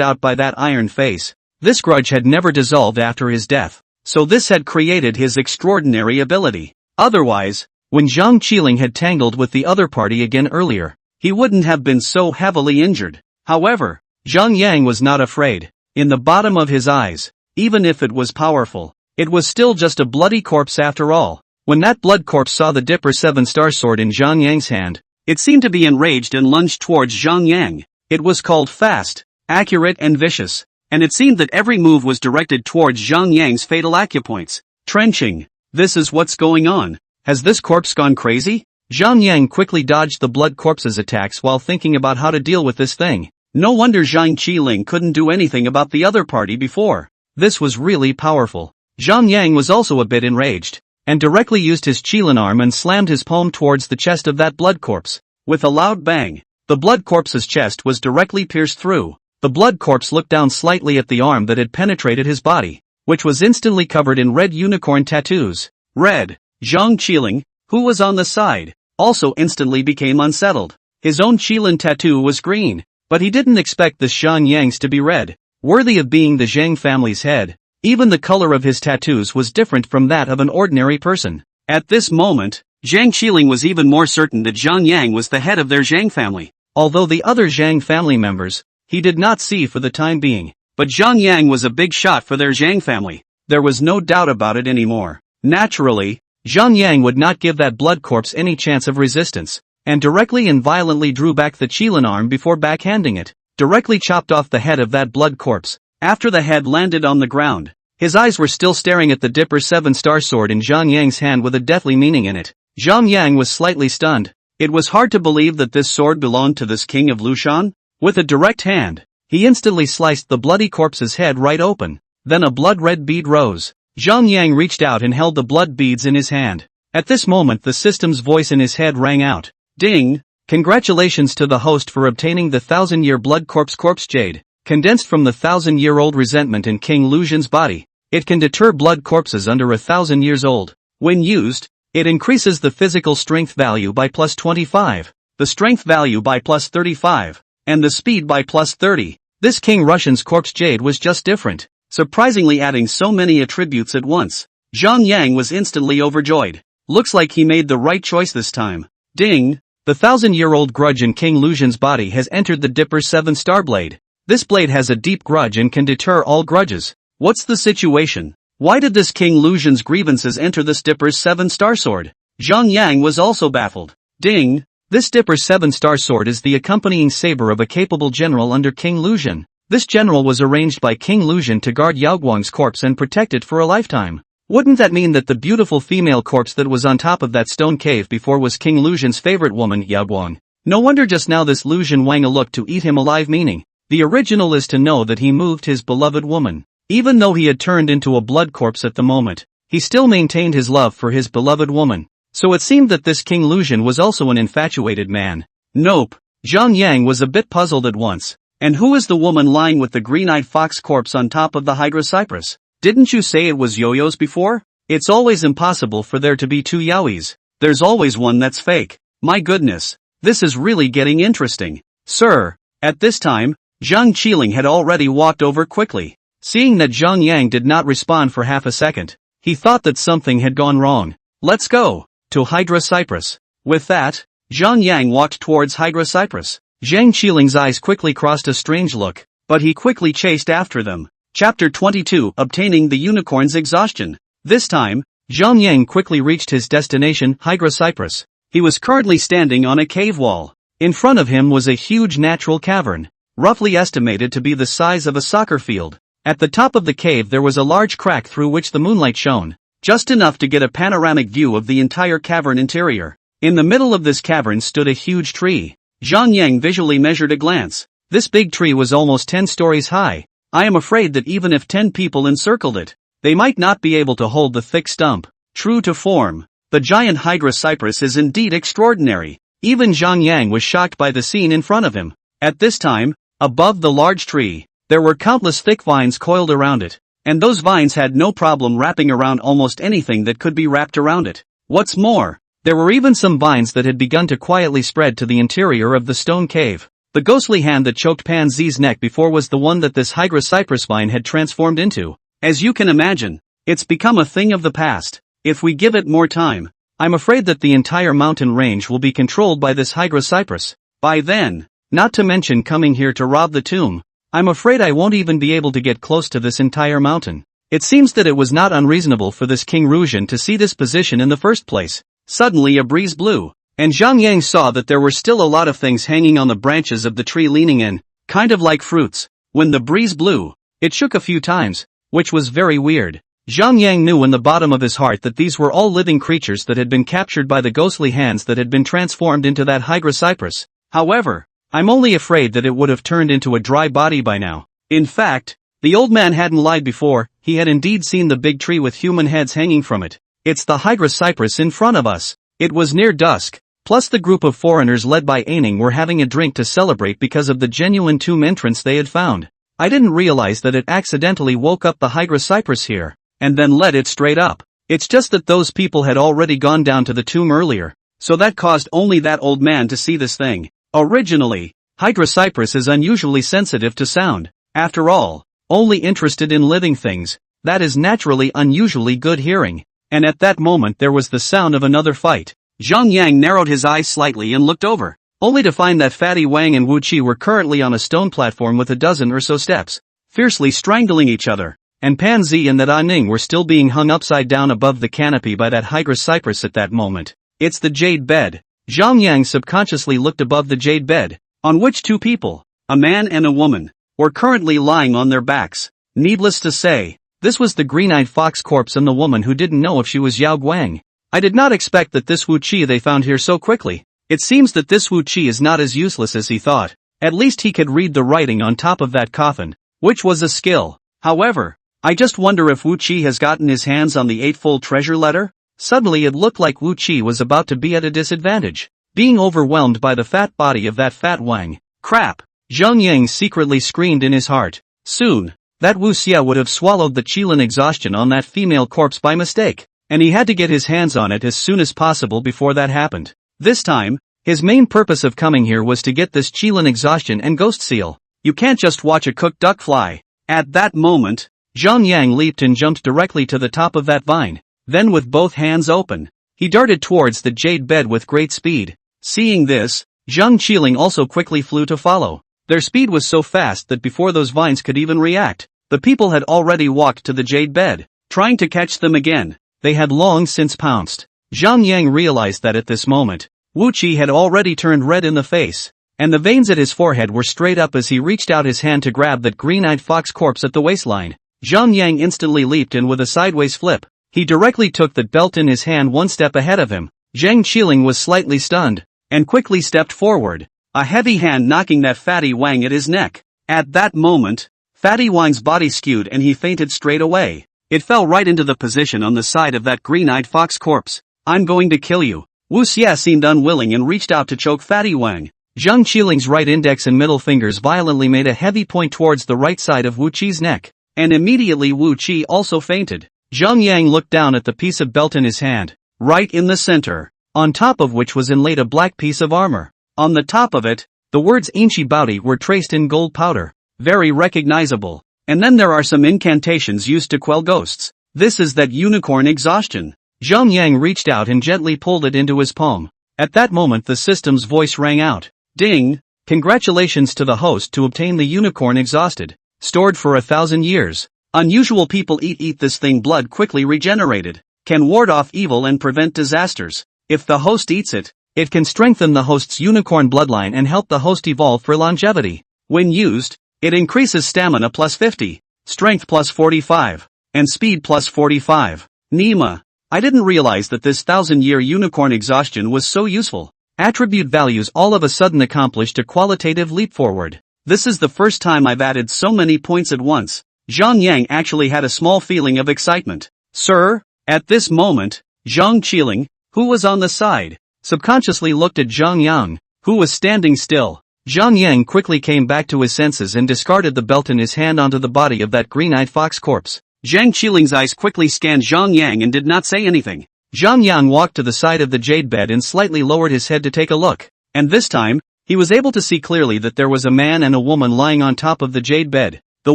Speaker 1: out by that iron face. This grudge had never dissolved after his death, so this had created his extraordinary ability. Otherwise, when Zhang Qiling had tangled with the other party again earlier, he wouldn't have been so heavily injured. However, Zhang Yang was not afraid. In the bottom of his eyes, even if it was powerful, it was still just a bloody corpse after all. When that blood corpse saw the Dipper 7-star sword in Zhang Yang's hand, it seemed to be enraged and lunged towards Zhang Yang. It was called fast, accurate and vicious, and it seemed that every move was directed towards Zhang Yang's fatal acupoints. Trenching. This is what's going on. Has this corpse gone crazy? Zhang Yang quickly dodged the blood corpse's attacks while thinking about how to deal with this thing. No wonder Zhang Qiling couldn't do anything about the other party before. This was really powerful. Zhang Yang was also a bit enraged, and directly used his Qilin arm and slammed his palm towards the chest of that blood corpse. With a loud bang, the blood corpse's chest was directly pierced through. The blood corpse looked down slightly at the arm that had penetrated his body, which was instantly covered in red unicorn tattoos. Red. Zhang Qiling, who was on the side, also instantly became unsettled. His own Qilin tattoo was green, but he didn't expect this Zhang Yang's to be red, worthy of being the Zhang family's head. Even the color of his tattoos was different from that of an ordinary person. At this moment, Zhang Qiling was even more certain that Zhang Yang was the head of their Zhang family. Although the other Zhang family members, he did not see for the time being. But Zhang Yang was a big shot for their Zhang family. There was no doubt about it anymore. Naturally, Zhang Yang would not give that blood corpse any chance of resistance, and directly and violently drew back the Qilin arm before backhanding it, directly chopped off the head of that blood corpse. After the head landed on the ground, his eyes were still staring at the Dipper 7-star sword in Zhang Yang's hand with a deathly meaning in it. Zhang Yang was slightly stunned. It was hard to believe that this sword belonged to this king of Lushan. With a direct hand, he instantly sliced the bloody corpse's head right open. Then a blood-red bead rose. Zhang Yang reached out and held the blood beads in his hand. At this moment the system's voice in his head rang out. Ding! Congratulations to the host for obtaining the 1000-year blood corpse jade, condensed from the 1000-year-old resentment in King Lushan's body. It can deter blood corpses under 1000 years old. When used, it increases the physical strength value by plus 25, the strength value by plus 35, and the speed by plus 30. This King Russian's corpse jade was just different, surprisingly adding so many attributes at once. Zhang Yang was instantly overjoyed. Looks like he made the right choice this time. Ding! The 1000-year-old grudge in King Lushan's body has entered the Dipper 7-star blade. This blade has a deep grudge and can deter all grudges. What's the situation? Why did this King Lushan's grievances enter this Dipper's 7-star sword? Zhang Yang was also baffled. Ding! This Dipper 7-star sword is the accompanying saber of a capable general under King Lushan. This general was arranged by King Lushan to guard Yaoguang's corpse and protect it for a lifetime. Wouldn't that mean that the beautiful female corpse that was on top of that stone cave before was King Lushan's favorite woman, Yaoguang? No wonder just now this Lushan Wang looked to eat him alive, meaning the original is to know that he moved his beloved woman. Even though he had turned into a blood corpse at the moment, he still maintained his love for his beloved woman. So it seemed that this King Lushan was also an infatuated man. Nope. Zhang Yang was a bit puzzled at once. And who is the woman lying with the green-eyed fox corpse on top of the Hydra cypress? Didn't you say it was Yo-Yo's before? It's always impossible for there to be two Yaois. There's always one that's fake. My goodness. This is really getting interesting. Sir. At this time, Zhang Qiling had already walked over quickly. Seeing that Zhang Yang did not respond for half a second, he thought that something had gone wrong. Let's go to Hydra Cypress. With that, Zhang Yang walked towards Hydra Cypress. Zhang Qiling's eyes quickly crossed a strange look, but he quickly chased after them. Chapter 22: Obtaining the Unicorn's Exhaustion. This time, Zhang Yang quickly reached his destination, Hydra Cypress. He was currently standing on a cave wall. In front of him was a huge natural cavern, roughly estimated to be the size of a soccer field. At the top of the cave there was a large crack through which the moonlight shone, just enough to get a panoramic view of the entire cavern interior. In the middle of this cavern stood a huge tree. Zhang Yang visually measured a glance. This big tree was almost 10 stories high. I am afraid that even if 10 people encircled it, they might not be able to hold the thick stump. True to form, the giant Hydra cypress is indeed extraordinary. Even Zhang Yang was shocked by the scene in front of him. At this time, above the large tree, there were countless thick vines coiled around it, and those vines had no problem wrapping around almost anything that could be wrapped around it. What's more, there were even some vines that had begun to quietly spread to the interior of the stone cave. The ghostly hand that choked Pan Zi's neck before was the one that this Hydra cypress vine had transformed into. As you can imagine, it's become a thing of the past. If we give it more time, I'm afraid that the entire mountain range will be controlled by this Hydra cypress. By then, not to mention coming here to rob the tomb, I'm afraid I won't even be able to get close to this entire mountain. It seems that it was not unreasonable for this King Rushan to see this position in the first place. Suddenly a breeze blew, and Zhang Yang saw that there were still a lot of things hanging on the branches of the tree leaning in, kind of like fruits. When the breeze blew, it shook a few times, which was very weird. Zhang Yang knew in the bottom of his heart that these were all living creatures that had been captured by the ghostly hands that had been transformed into that hygrocypress. However, I'm only afraid that it would have turned into a dry body by now. In fact, the old man hadn't lied before, he had indeed seen the big tree with human heads hanging from it. It's the hygrocypress in front of us. It was near dusk, plus the group of foreigners led by Aining were having a drink to celebrate because of the genuine tomb entrance they had found. I didn't realize that it accidentally woke up the hygrocypress here, and then led it straight up. It's just that those people had already gone down to the tomb earlier, so that caused only that old man to see this thing. Originally, hygrocypress is unusually sensitive to sound. After all, only interested in living things, that is naturally unusually good hearing. And at that moment there was the sound of another fight. Zhang Yang narrowed his eyes slightly and looked over, only to find that Fatty Wang and Wu Qi were currently on a stone platform with a dozen or so steps, fiercely strangling each other. And Pan Zi and that Ning were still being hung upside down above the canopy by that hygrocypress at that moment. It's the jade bed. Zhang Yang subconsciously looked above the jade bed, on which two people, a man and a woman, were currently lying on their backs. Needless to say, this was the green-eyed fox corpse and the woman who didn't know if she was Yao Guang. I did not expect that this Wu Qi they found here so quickly. It seems that this Wu Qi is not as useless as he thought. At least he could read the writing on top of that coffin, which was a skill. However, I just wonder if Wu Qi has gotten his hands on the eightfold treasure letter? Suddenly it looked like Wu Qi was about to be at a disadvantage, being overwhelmed by the fat body of that fat Wang. Crap! Zhang Yang secretly screamed in his heart. Soon, that Wu Xia would have swallowed the Qilin exhaustion on that female corpse by mistake, and he had to get his hands on it as soon as possible before that happened. This time, his main purpose of coming here was to get this Qilin exhaustion and ghost seal. You can't just watch a cooked duck fly. At that moment, Zhang Yang leaped and jumped directly to the top of that vine. Then with both hands open, he darted towards the jade bed with great speed. Seeing this, Zhang Qiling also quickly flew to follow. Their speed was so fast that before those vines could even react, the people had already walked to the jade bed. Trying to catch them again, they had long since pounced. Zhang Yang realized that at this moment, Wu Qi had already turned red in the face, and the veins at his forehead were straight up as he reached out his hand to grab that green-eyed fox corpse at the waistline. Zhang Yang instantly leaped and with a sideways flip, he directly took that belt in his hand one step ahead of him. Zhang Qiling was slightly stunned, and quickly stepped forward, a heavy hand knocking that Fatty Wang at his neck. At that moment, Fatty Wang's body skewed and he fainted straight away. It fell right into the position on the side of that green-eyed fox corpse. I'm going to kill you. Wu Xia seemed unwilling and reached out to choke Fatty Wang. Zhang Qiling's right index and middle fingers violently made a heavy point towards the right side of Wu Qi's neck. And immediately Wu Qi also fainted. Zhang Yang looked down at the piece of belt in his hand, right in the center, on top of which was inlaid a black piece of armor. On the top of it, the words Inchi Baoti were traced in gold powder. Very recognizable. And then there are some incantations used to quell ghosts. This is that unicorn exhaustion. Zhang Yang reached out and gently pulled it into his palm. At that moment the system's voice rang out. Ding! Congratulations to the host to obtain the unicorn exhausted. Stored for 1,000 years. Unusual people eat this thing blood quickly regenerated. Can ward off evil and prevent disasters. If the host eats it, it can strengthen the host's unicorn bloodline and help the host evolve for longevity. When used, it increases stamina plus 50, strength plus 45, and speed plus 45. Nima. I didn't realize that this 1,000-year unicorn exhaustion was so useful. Attribute values all of a sudden accomplished a qualitative leap forward. This is the first time I've added so many points at once. Zhang Yang actually had a small feeling of excitement. Sir? At this moment, Zhang Qiling, who was on the side, subconsciously looked at Zhang Yang, who was standing still. Zhang Yang quickly came back to his senses and discarded the belt in his hand onto the body of that green-eyed fox corpse. Zhang Qiling's eyes quickly scanned Zhang Yang and did not say anything. Zhang Yang walked to the side of the jade bed and slightly lowered his head to take a look. And this time, he was able to see clearly that there was a man and a woman lying on top of the jade bed. The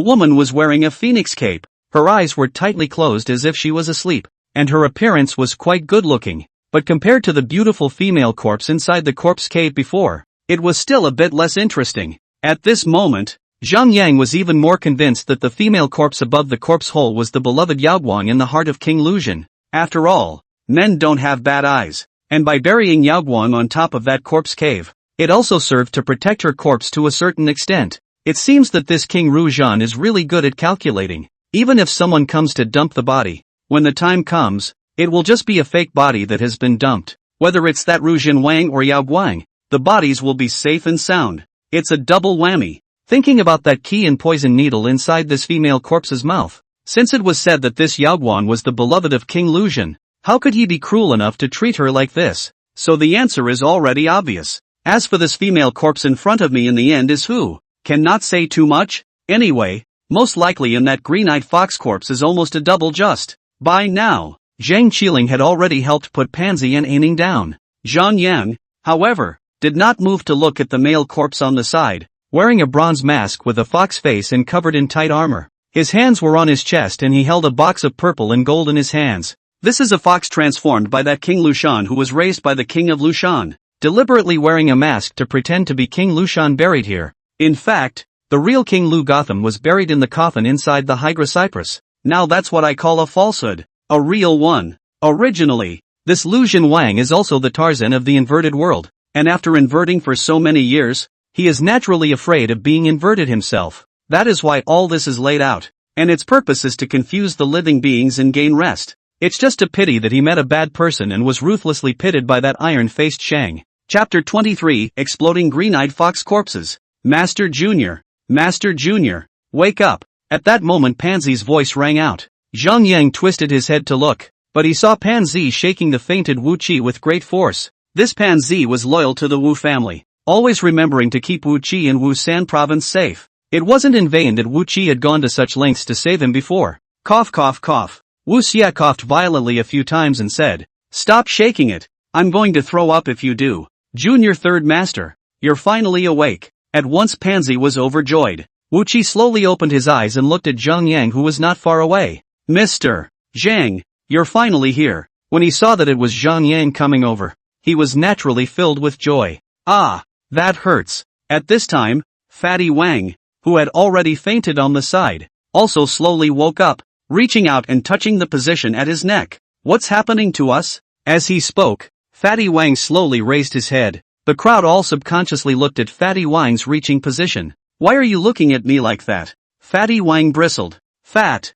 Speaker 1: woman was wearing a phoenix cape. Her eyes were tightly closed as if she was asleep, and her appearance was quite good-looking. But compared to the beautiful female corpse inside the corpse cave before, it was still a bit less interesting. At this moment, Zhang Yang was even more convinced that the female corpse above the corpse hole was the beloved Yaoguang in the heart of King Luzhen. After all, men don't have bad eyes, and by burying Yaoguang on top of that corpse cave, it also served to protect her corpse to a certain extent. It seems that this King Ruzhan is really good at calculating. Even if someone comes to dump the body, when the time comes, it will just be a fake body that has been dumped. Whether it's that Ru Jin Wang or Yao Guang, the bodies will be safe and sound. It's a double whammy. Thinking about that key and poison needle inside this female corpse's mouth. Since it was said that this Yao Guang was the beloved of King Lu Jin, how could he be cruel enough to treat her like this? So the answer is already obvious. As for this female corpse in front of me, in the end is who? Cannot say too much? Anyway, most likely in that green-eyed fox corpse is almost a double just. By now, Zhang Qiling had already helped put Pansy and Aining down. Zhang Yang, however, did not move to look at the male corpse on the side, wearing a bronze mask with a fox face and covered in tight armor. His hands were on his chest and he held a box of purple and gold in his hands. This is a fox transformed by that King Lushan who was raised by the King of Lushan, deliberately wearing a mask to pretend to be King Lushan buried here. In fact, the real King Lu Gotham was buried in the coffin inside the Hydra Cypress. Now that's what I call a falsehood. A real one. Originally, this Lu Jin Wang is also the Tarzan of the inverted world, and after inverting for so many years, he is naturally afraid of being inverted himself. That is why all this is laid out, and its purpose is to confuse the living beings and gain rest. It's just a pity that he met a bad person and was ruthlessly pitted by that iron-faced Shang. Chapter 23, Exploding Green-Eyed Fox Corpses. Master Jr., wake up. At that moment Pansy's voice rang out. Zhang Yang twisted his head to look, but he saw Pansy shaking the fainted Wu Qi with great force. This Pansy was loyal to the Wu family, always remembering to keep Wu Qi and Wu San province safe. It wasn't in vain that Wu Qi had gone to such lengths to save him before. Cough cough cough. Wu Xia coughed violently a few times and said, "Stop shaking it. I'm going to throw up if you do. Junior Third Master, you're finally awake." At once Pansy was overjoyed. Wu Qi slowly opened his eyes and looked at Zhang Yang, who was not far away. "Mr. Zhang, you're finally here." When he saw that it was Zhang Yang coming over, he was naturally filled with joy. "Ah, that hurts." At this time, Fatty Wang, who had already fainted on the side, also slowly woke up, reaching out and touching the position at his neck. "What's happening to us?" As he spoke, Fatty Wang slowly raised his head. The crowd all subconsciously looked at Fatty Wang's reaching position. "Why are you looking at me like that?" Fatty Wang bristled. Fat,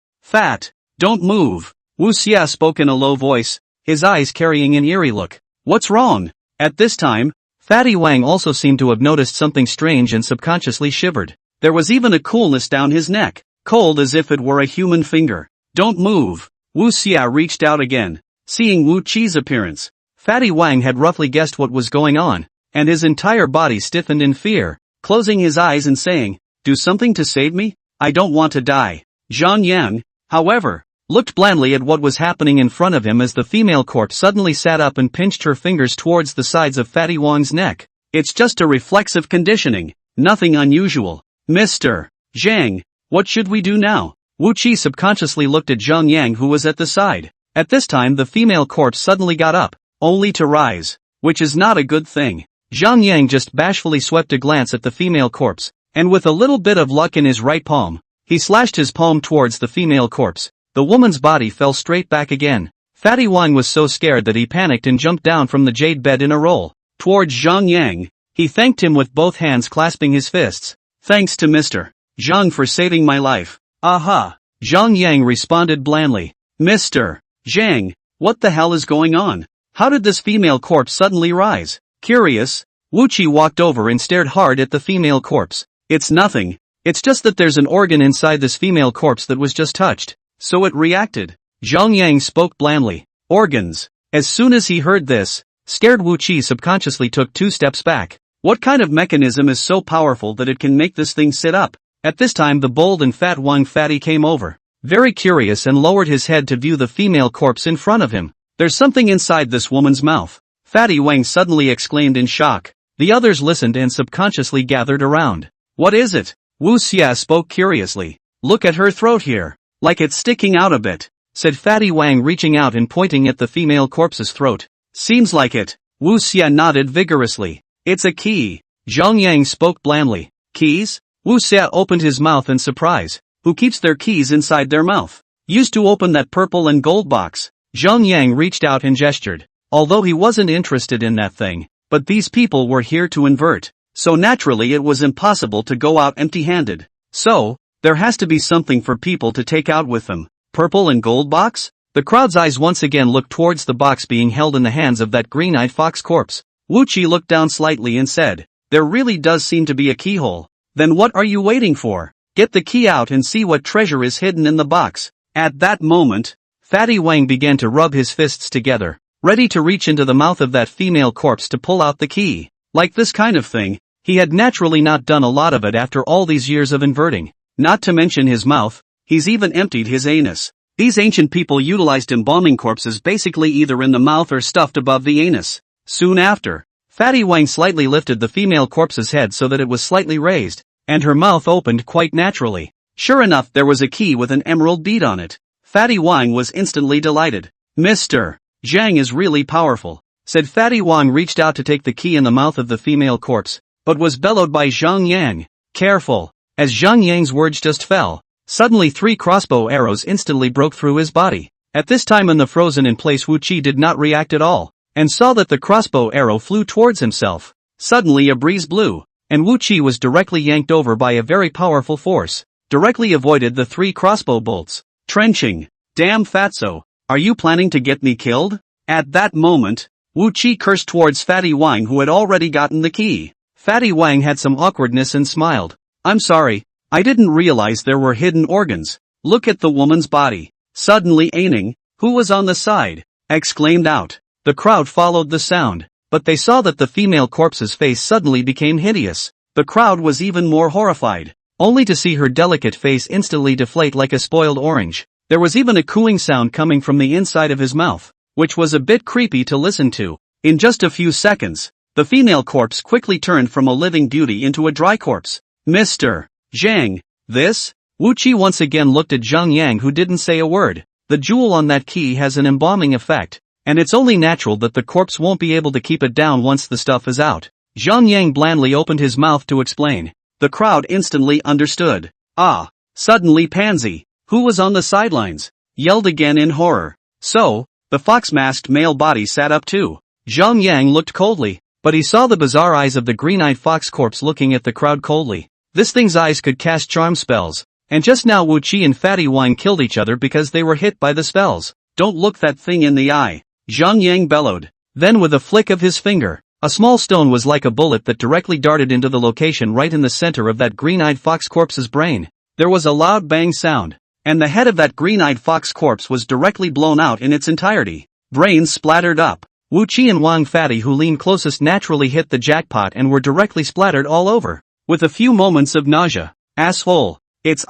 Speaker 1: don't move." Wu Xia spoke in a low voice, his eyes carrying an eerie look. "What's wrong?" At this time, Fatty Wang also seemed to have noticed something strange and subconsciously shivered. There was even a coolness down his neck, cold as if it were a human finger. "Don't move." Wu Xia reached out again. Seeing Wu Qi's appearance, Fatty Wang had roughly guessed what was going on, and his entire body stiffened in fear, closing his eyes and saying, "Do something to save me, I don't want to die." Zhang Yang, however, looked blandly at what was happening in front of him as the female corpse suddenly sat up and pinched her fingers towards the sides of Fatty Wang's neck. "It's just a reflexive conditioning, nothing unusual." "Mr. Zhang, what should we do now?" Wu Qi subconsciously looked at Zhang Yang, who was at the side. At this time the female corpse suddenly got up, only to rise, which is not a good thing. Zhang Yang just bashfully swept a glance at the female corpse, and with a little bit of luck in his right palm, he slashed his palm towards the female corpse. The woman's body fell straight back again. Fatty Wang was so scared that he panicked and jumped down from the jade bed in a roll. Towards Zhang Yang, he thanked him with both hands clasping his fists. "Thanks to Mr. Zhang for saving my life." "Aha!" Zhang Yang responded blandly. "Mr. Zhang, what the hell is going on? How did this female corpse suddenly rise?" Curious, Wu Qi walked over and stared hard at the female corpse. "It's nothing. It's just that there's an organ inside this female corpse that was just touched, so it reacted." Zhang Yang spoke blandly. "Organs." As soon as he heard this, scared Wu Qi subconsciously took 2 steps back. What kind of mechanism is so powerful that it can make this thing sit up? At this time the bold and fat Wang Fatty came over, very curious, and lowered his head to view the female corpse in front of him. "There's something inside this woman's mouth," Fatty Wang suddenly exclaimed in shock. The others listened and subconsciously gathered around. "What is it?" Wu Xia spoke curiously. "Look at her throat here. Like it's sticking out a bit," said Fatty Wang, reaching out and pointing at the female corpse's throat. "Seems like it." Wu Xia nodded vigorously. "It's a key." Zhang Yang spoke blandly. "Keys?" Wu Xia opened his mouth in surprise. "Who keeps their keys inside their mouth?" "Used to open that purple and gold box." Zhang Yang reached out and gestured, although he wasn't interested in that thing. But these people were here to invert, so naturally it was impossible to go out empty-handed. So, There has to be something for people to take out with them. Purple and gold box? The crowd's eyes once again looked towards the box being held in the hands of that green-eyed fox corpse. Wu Qi looked down slightly and said, "There really does seem to be a keyhole. Then what are you waiting for? Get the key out and see what treasure is hidden in the box." At that moment, Fatty Wang began to rub his fists together, ready to reach into the mouth of that female corpse to pull out the key. Like this kind of thing, he had naturally not done a lot of it after all these years of inverting. Not to mention his mouth, he's even emptied his anus. These ancient people utilized embalming corpses basically either in the mouth or stuffed above the anus. Soon after, Fatty Wang slightly lifted the female corpse's head so that it was slightly raised, and her mouth opened quite naturally. Sure enough, there was a key with an emerald bead on it. Fatty Wang was instantly delighted. "Mr. Zhang is really powerful," said Fatty Wang. Reached out to take the key in the mouth of the female corpse, but was bellowed by Zhang Yang. "Careful." As Zhang Yang's words just fell, suddenly 3 crossbow arrows instantly broke through his body. At this time in the frozen-in-place Wu Qi did not react at all, and saw that the crossbow arrow flew towards himself. Suddenly a breeze blew, and Wu Qi was directly yanked over by a very powerful force, directly avoided the 3 crossbow bolts. Trenching. "Damn fatso, are you planning to get me killed?" At that moment, Wu Qi cursed towards Fatty Wang, who had already gotten the key. Fatty Wang had some awkwardness and smiled. "I'm sorry, I didn't realize there were hidden organs. Look at the woman's body." Suddenly Aining, who was on the side, exclaimed out. The crowd followed the sound, but they saw that the female corpse's face suddenly became hideous. The crowd was even more horrified, only to see her delicate face instantly deflate like a spoiled orange. There was even a cooing sound coming from the inside of his mouth, which was a bit creepy to listen to. In just a few seconds, the female corpse quickly turned from a living beauty into a dry corpse. "Mr. Zhang, this?" Wu Qi once again looked at Zhang Yang, who didn't say a word. The jewel on that key has an embalming effect, and it's only natural that the corpse won't be able to keep it down once the stuff is out. Zhang Yang blandly opened his mouth to explain. The crowd instantly understood. Ah! Suddenly Pansy, who was on the sidelines, yelled again in horror. So, the fox-masked male body sat up too. Zhang Yang looked coldly, but he saw the bizarre eyes of the green-eyed fox corpse looking at the crowd coldly. This thing's eyes could cast charm spells, and just now Wu Qi and Fatty Wang killed each other because they were hit by the spells. "Don't look that thing in the eye," Zhang Yang bellowed. Then with a flick of his finger, a small stone was like a bullet that directly darted into the location right in the center of that green-eyed fox corpse's brain. There was a loud bang sound, and the head of that green-eyed fox corpse was directly blown out in its entirety. Brains splattered up. Wu Qi and Wang Fatty, who leaned closest, naturally hit the jackpot and were directly splattered all over, with a few moments of nausea. "Asshole. It's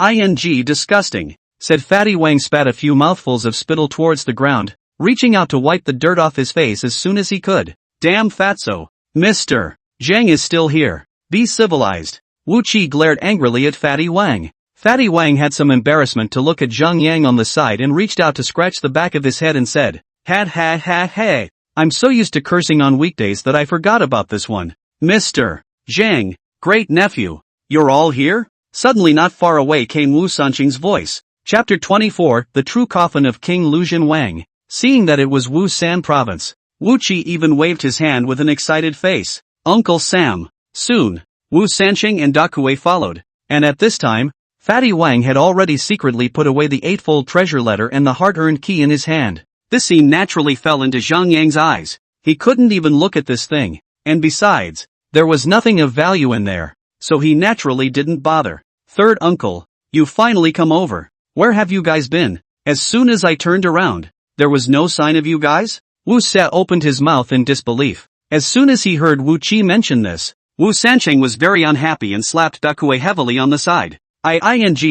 Speaker 1: disgusting," said Fatty Wang. Spat a few mouthfuls of spittle towards the ground, reaching out to wipe the dirt off his face as soon as he could. "Damn fatso. Mr. Zhang is still here. Be civilized." Wu Qi glared angrily at Fatty Wang. Fatty Wang had some embarrassment to look at Zhang Yang on the side and reached out to scratch the back of his head and said, "Ha, I'm so used to cursing on weekdays that I forgot about this one. Mr. Zhang, great nephew, you're all here?" Suddenly not far away came Wu Sanqing's voice. Chapter 24, The True Coffin of King Lujian Wang. Seeing that it was Wu San province, Wu Qi even waved his hand with an excited face. "Uncle Sam." Soon, Wu Sanqing and Dakue followed, and at this time, Fatty Wang had already secretly put away the eightfold treasure letter and the hard-earned key in his hand. This scene naturally fell into Zhang Yang's eyes. He couldn't even look at this thing, and besides, there was nothing of value in there, so he naturally didn't bother. "Third uncle, you finally come over. Where have you guys been?" As soon as I turned around, there was no sign of you guys? Wu Sa opened his mouth in disbelief. As soon as he heard Wu Qi mention this, Wu Sanqing was very unhappy and slapped Dakue heavily on the side. I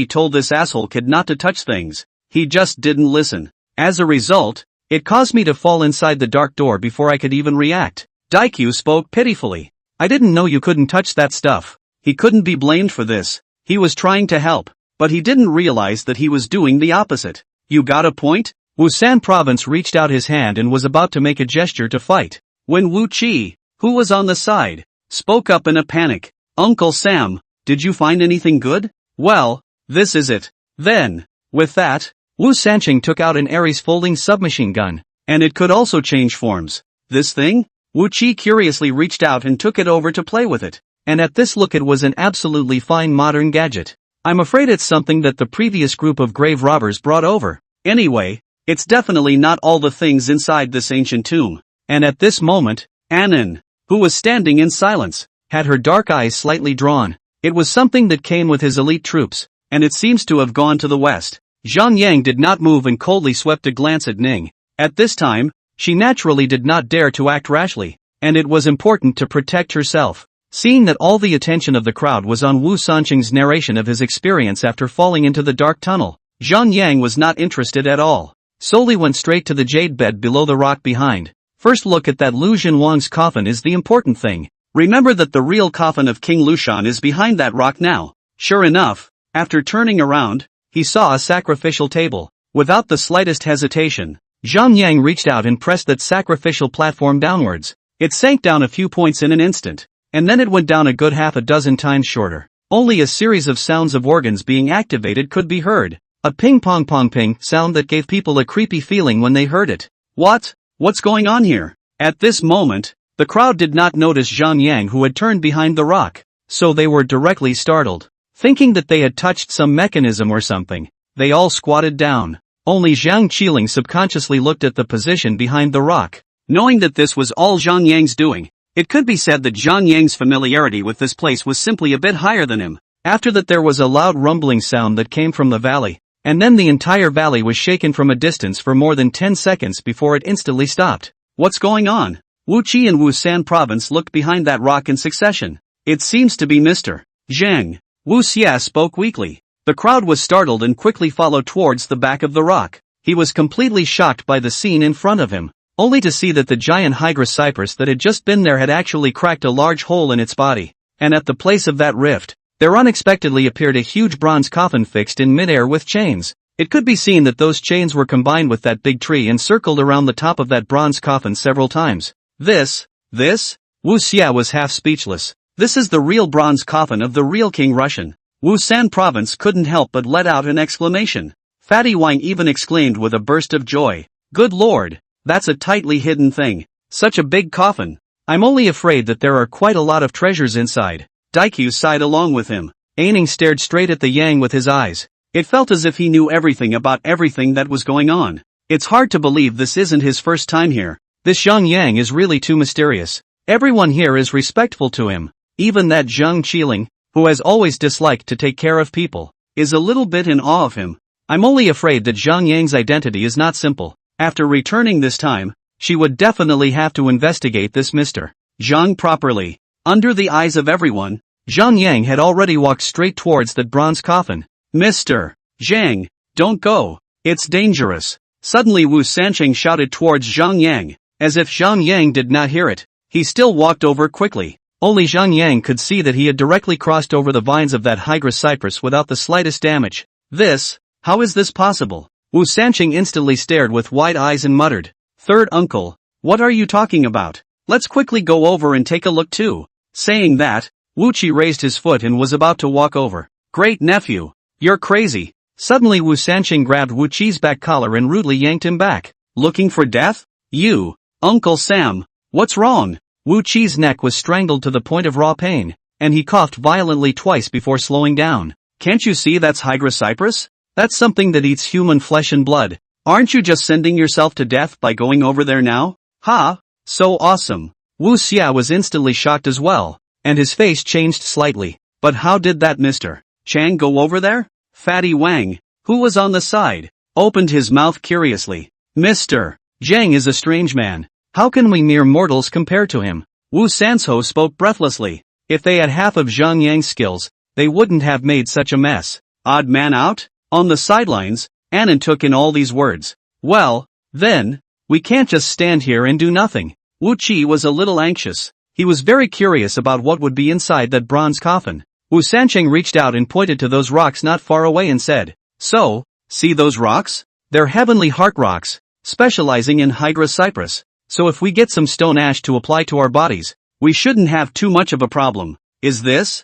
Speaker 1: told this asshole kid not to touch things. He just didn't listen. As a result, it caused me to fall inside the dark door before I could even react. Daikyu spoke pitifully. "I didn't know you couldn't touch that stuff." He couldn't be blamed for this. He was trying to help, but he didn't realize that he was doing the opposite. "You got a point?" Wu San province reached out his hand and was about to make a gesture to fight, when Wu Qi, who was on the side, spoke up in a panic. "Uncle Sam, did you find anything good?" "Well, this is it." Then, with that, Wu Sanqing took out an Ares folding submachine gun, and it could also change forms. "This thing?" Wu Qi curiously reached out and took it over to play with it, and at this look it was an absolutely fine modern gadget. I'm afraid it's something that the previous group of grave robbers brought over. Anyway, it's definitely not all the things inside this ancient tomb. And at this moment, Anan, who was standing in silence, had her dark eyes slightly drawn. It was something that came with his elite troops, and it seems to have gone to the west. Zhang Yang did not move and coldly swept a glance at Ning. At this time, she naturally did not dare to act rashly, and it was important to protect herself. Seeing that all the attention of the crowd was on Wu Sanqing's narration of his experience after falling into the dark tunnel, Zhang Yang was not interested at all. Solely went straight to the jade bed below the rock behind. First look at that Lu Jinwang's coffin is the important thing. Remember that the real coffin of King Lushan is behind that rock now. Sure enough, after turning around, he saw a sacrificial table. Without the slightest hesitation, Zhang Yang reached out and pressed that sacrificial platform downwards. It sank down a few points in an instant, and then it went down a good half a dozen times shorter. Only a series of sounds of organs being activated could be heard. A ping-pong-pong-ping sound that gave people a creepy feeling when they heard it. What's going on here? At this moment, the crowd did not notice Zhang Yang who had turned behind the rock, so they were directly startled. Thinking that they had touched some mechanism or something, they all squatted down. Only Zhang Qiling subconsciously looked at the position behind the rock. Knowing that this was all Zhang Yang's doing, it could be said that Zhang Yang's familiarity with this place was simply a bit higher than him. After that there was a loud rumbling sound that came from the valley, and then the entire valley was shaken from a distance for more than 10 seconds before it instantly stopped. What's going on? Wu Qi and Wu San province looked behind that rock in succession. It seems to be Mr. Zhang. Wu Xia spoke weakly. The crowd was startled and quickly followed towards the back of the rock. He was completely shocked by the scene in front of him, only to see that the giant hydra cypress that had just been there had actually cracked a large hole in its body, and at the place of that rift, there unexpectedly appeared a huge bronze coffin fixed in midair with chains. It could be seen that those chains were combined with that big tree and circled around the top of that bronze coffin several times. This? Wu Xia was half speechless. This is the real bronze coffin of the real King Russian. Wu San province couldn't help but let out an exclamation. Fatty Wang even exclaimed with a burst of joy. Good lord, that's a tightly hidden thing. Such a big coffin. I'm only afraid that there are quite a lot of treasures inside. Daikyu sighed along with him. Aining stared straight at the Yang with his eyes. It felt as if he knew everything about everything that was going on. It's hard to believe this isn't his first time here. This Zhang Yang is really too mysterious. Everyone here is respectful to him. Even that Zhang Qiling, who has always disliked to take care of people, is a little bit in awe of him. I'm only afraid that Zhang Yang's identity is not simple. After returning this time, she would definitely have to investigate this Mr. Zhang properly. Under the eyes of everyone, Zhang Yang had already walked straight towards that bronze coffin. Mr. Zhang, don't go. It's dangerous. Suddenly Wu Sanqing shouted towards Zhang Yang. As if Zhang Yang did not hear it, he still walked over quickly. Only Zhang Yang could see that he had directly crossed over the vines of that hydra cypress without the slightest damage. How is this possible? Wu Sanqing instantly stared with wide eyes and muttered. Third uncle, what are you talking about? Let's quickly go over and take a look too. Saying that, Wu Qi raised his foot and was about to walk over. Great nephew, you're crazy. Suddenly Wu Sanqing grabbed Wu Qi's back collar and rudely yanked him back. Looking for death? You, Uncle Sam, what's wrong? Wu Qi's neck was strangled to the point of raw pain, and he coughed violently twice before slowing down. Can't you see that's hydra cypress? That's something that eats human flesh and blood. Aren't you just sending yourself to death by going over there now? Ha! So awesome. Wu Xia was instantly shocked as well, and his face changed slightly. But how did that Mr. Chang go over there? Fatty Wang, who was on the side, opened his mouth curiously. Mr. Zhang is a strange man. How can we mere mortals compare to him? Wu Sanso spoke breathlessly. If they had half of Zhang Yang's skills, they wouldn't have made such a mess. Odd man out? On the sidelines, Annan took in all these words. Well, then, we can't just stand here and do nothing. Wu Qi was a little anxious. He was very curious about what would be inside that bronze coffin. Wu Sanqing reached out and pointed to those rocks not far away and said, So, see those rocks? They're heavenly heart rocks, specializing in hydra cypress. So if we get some stone ash to apply to our bodies, we shouldn't have too much of a problem. Is this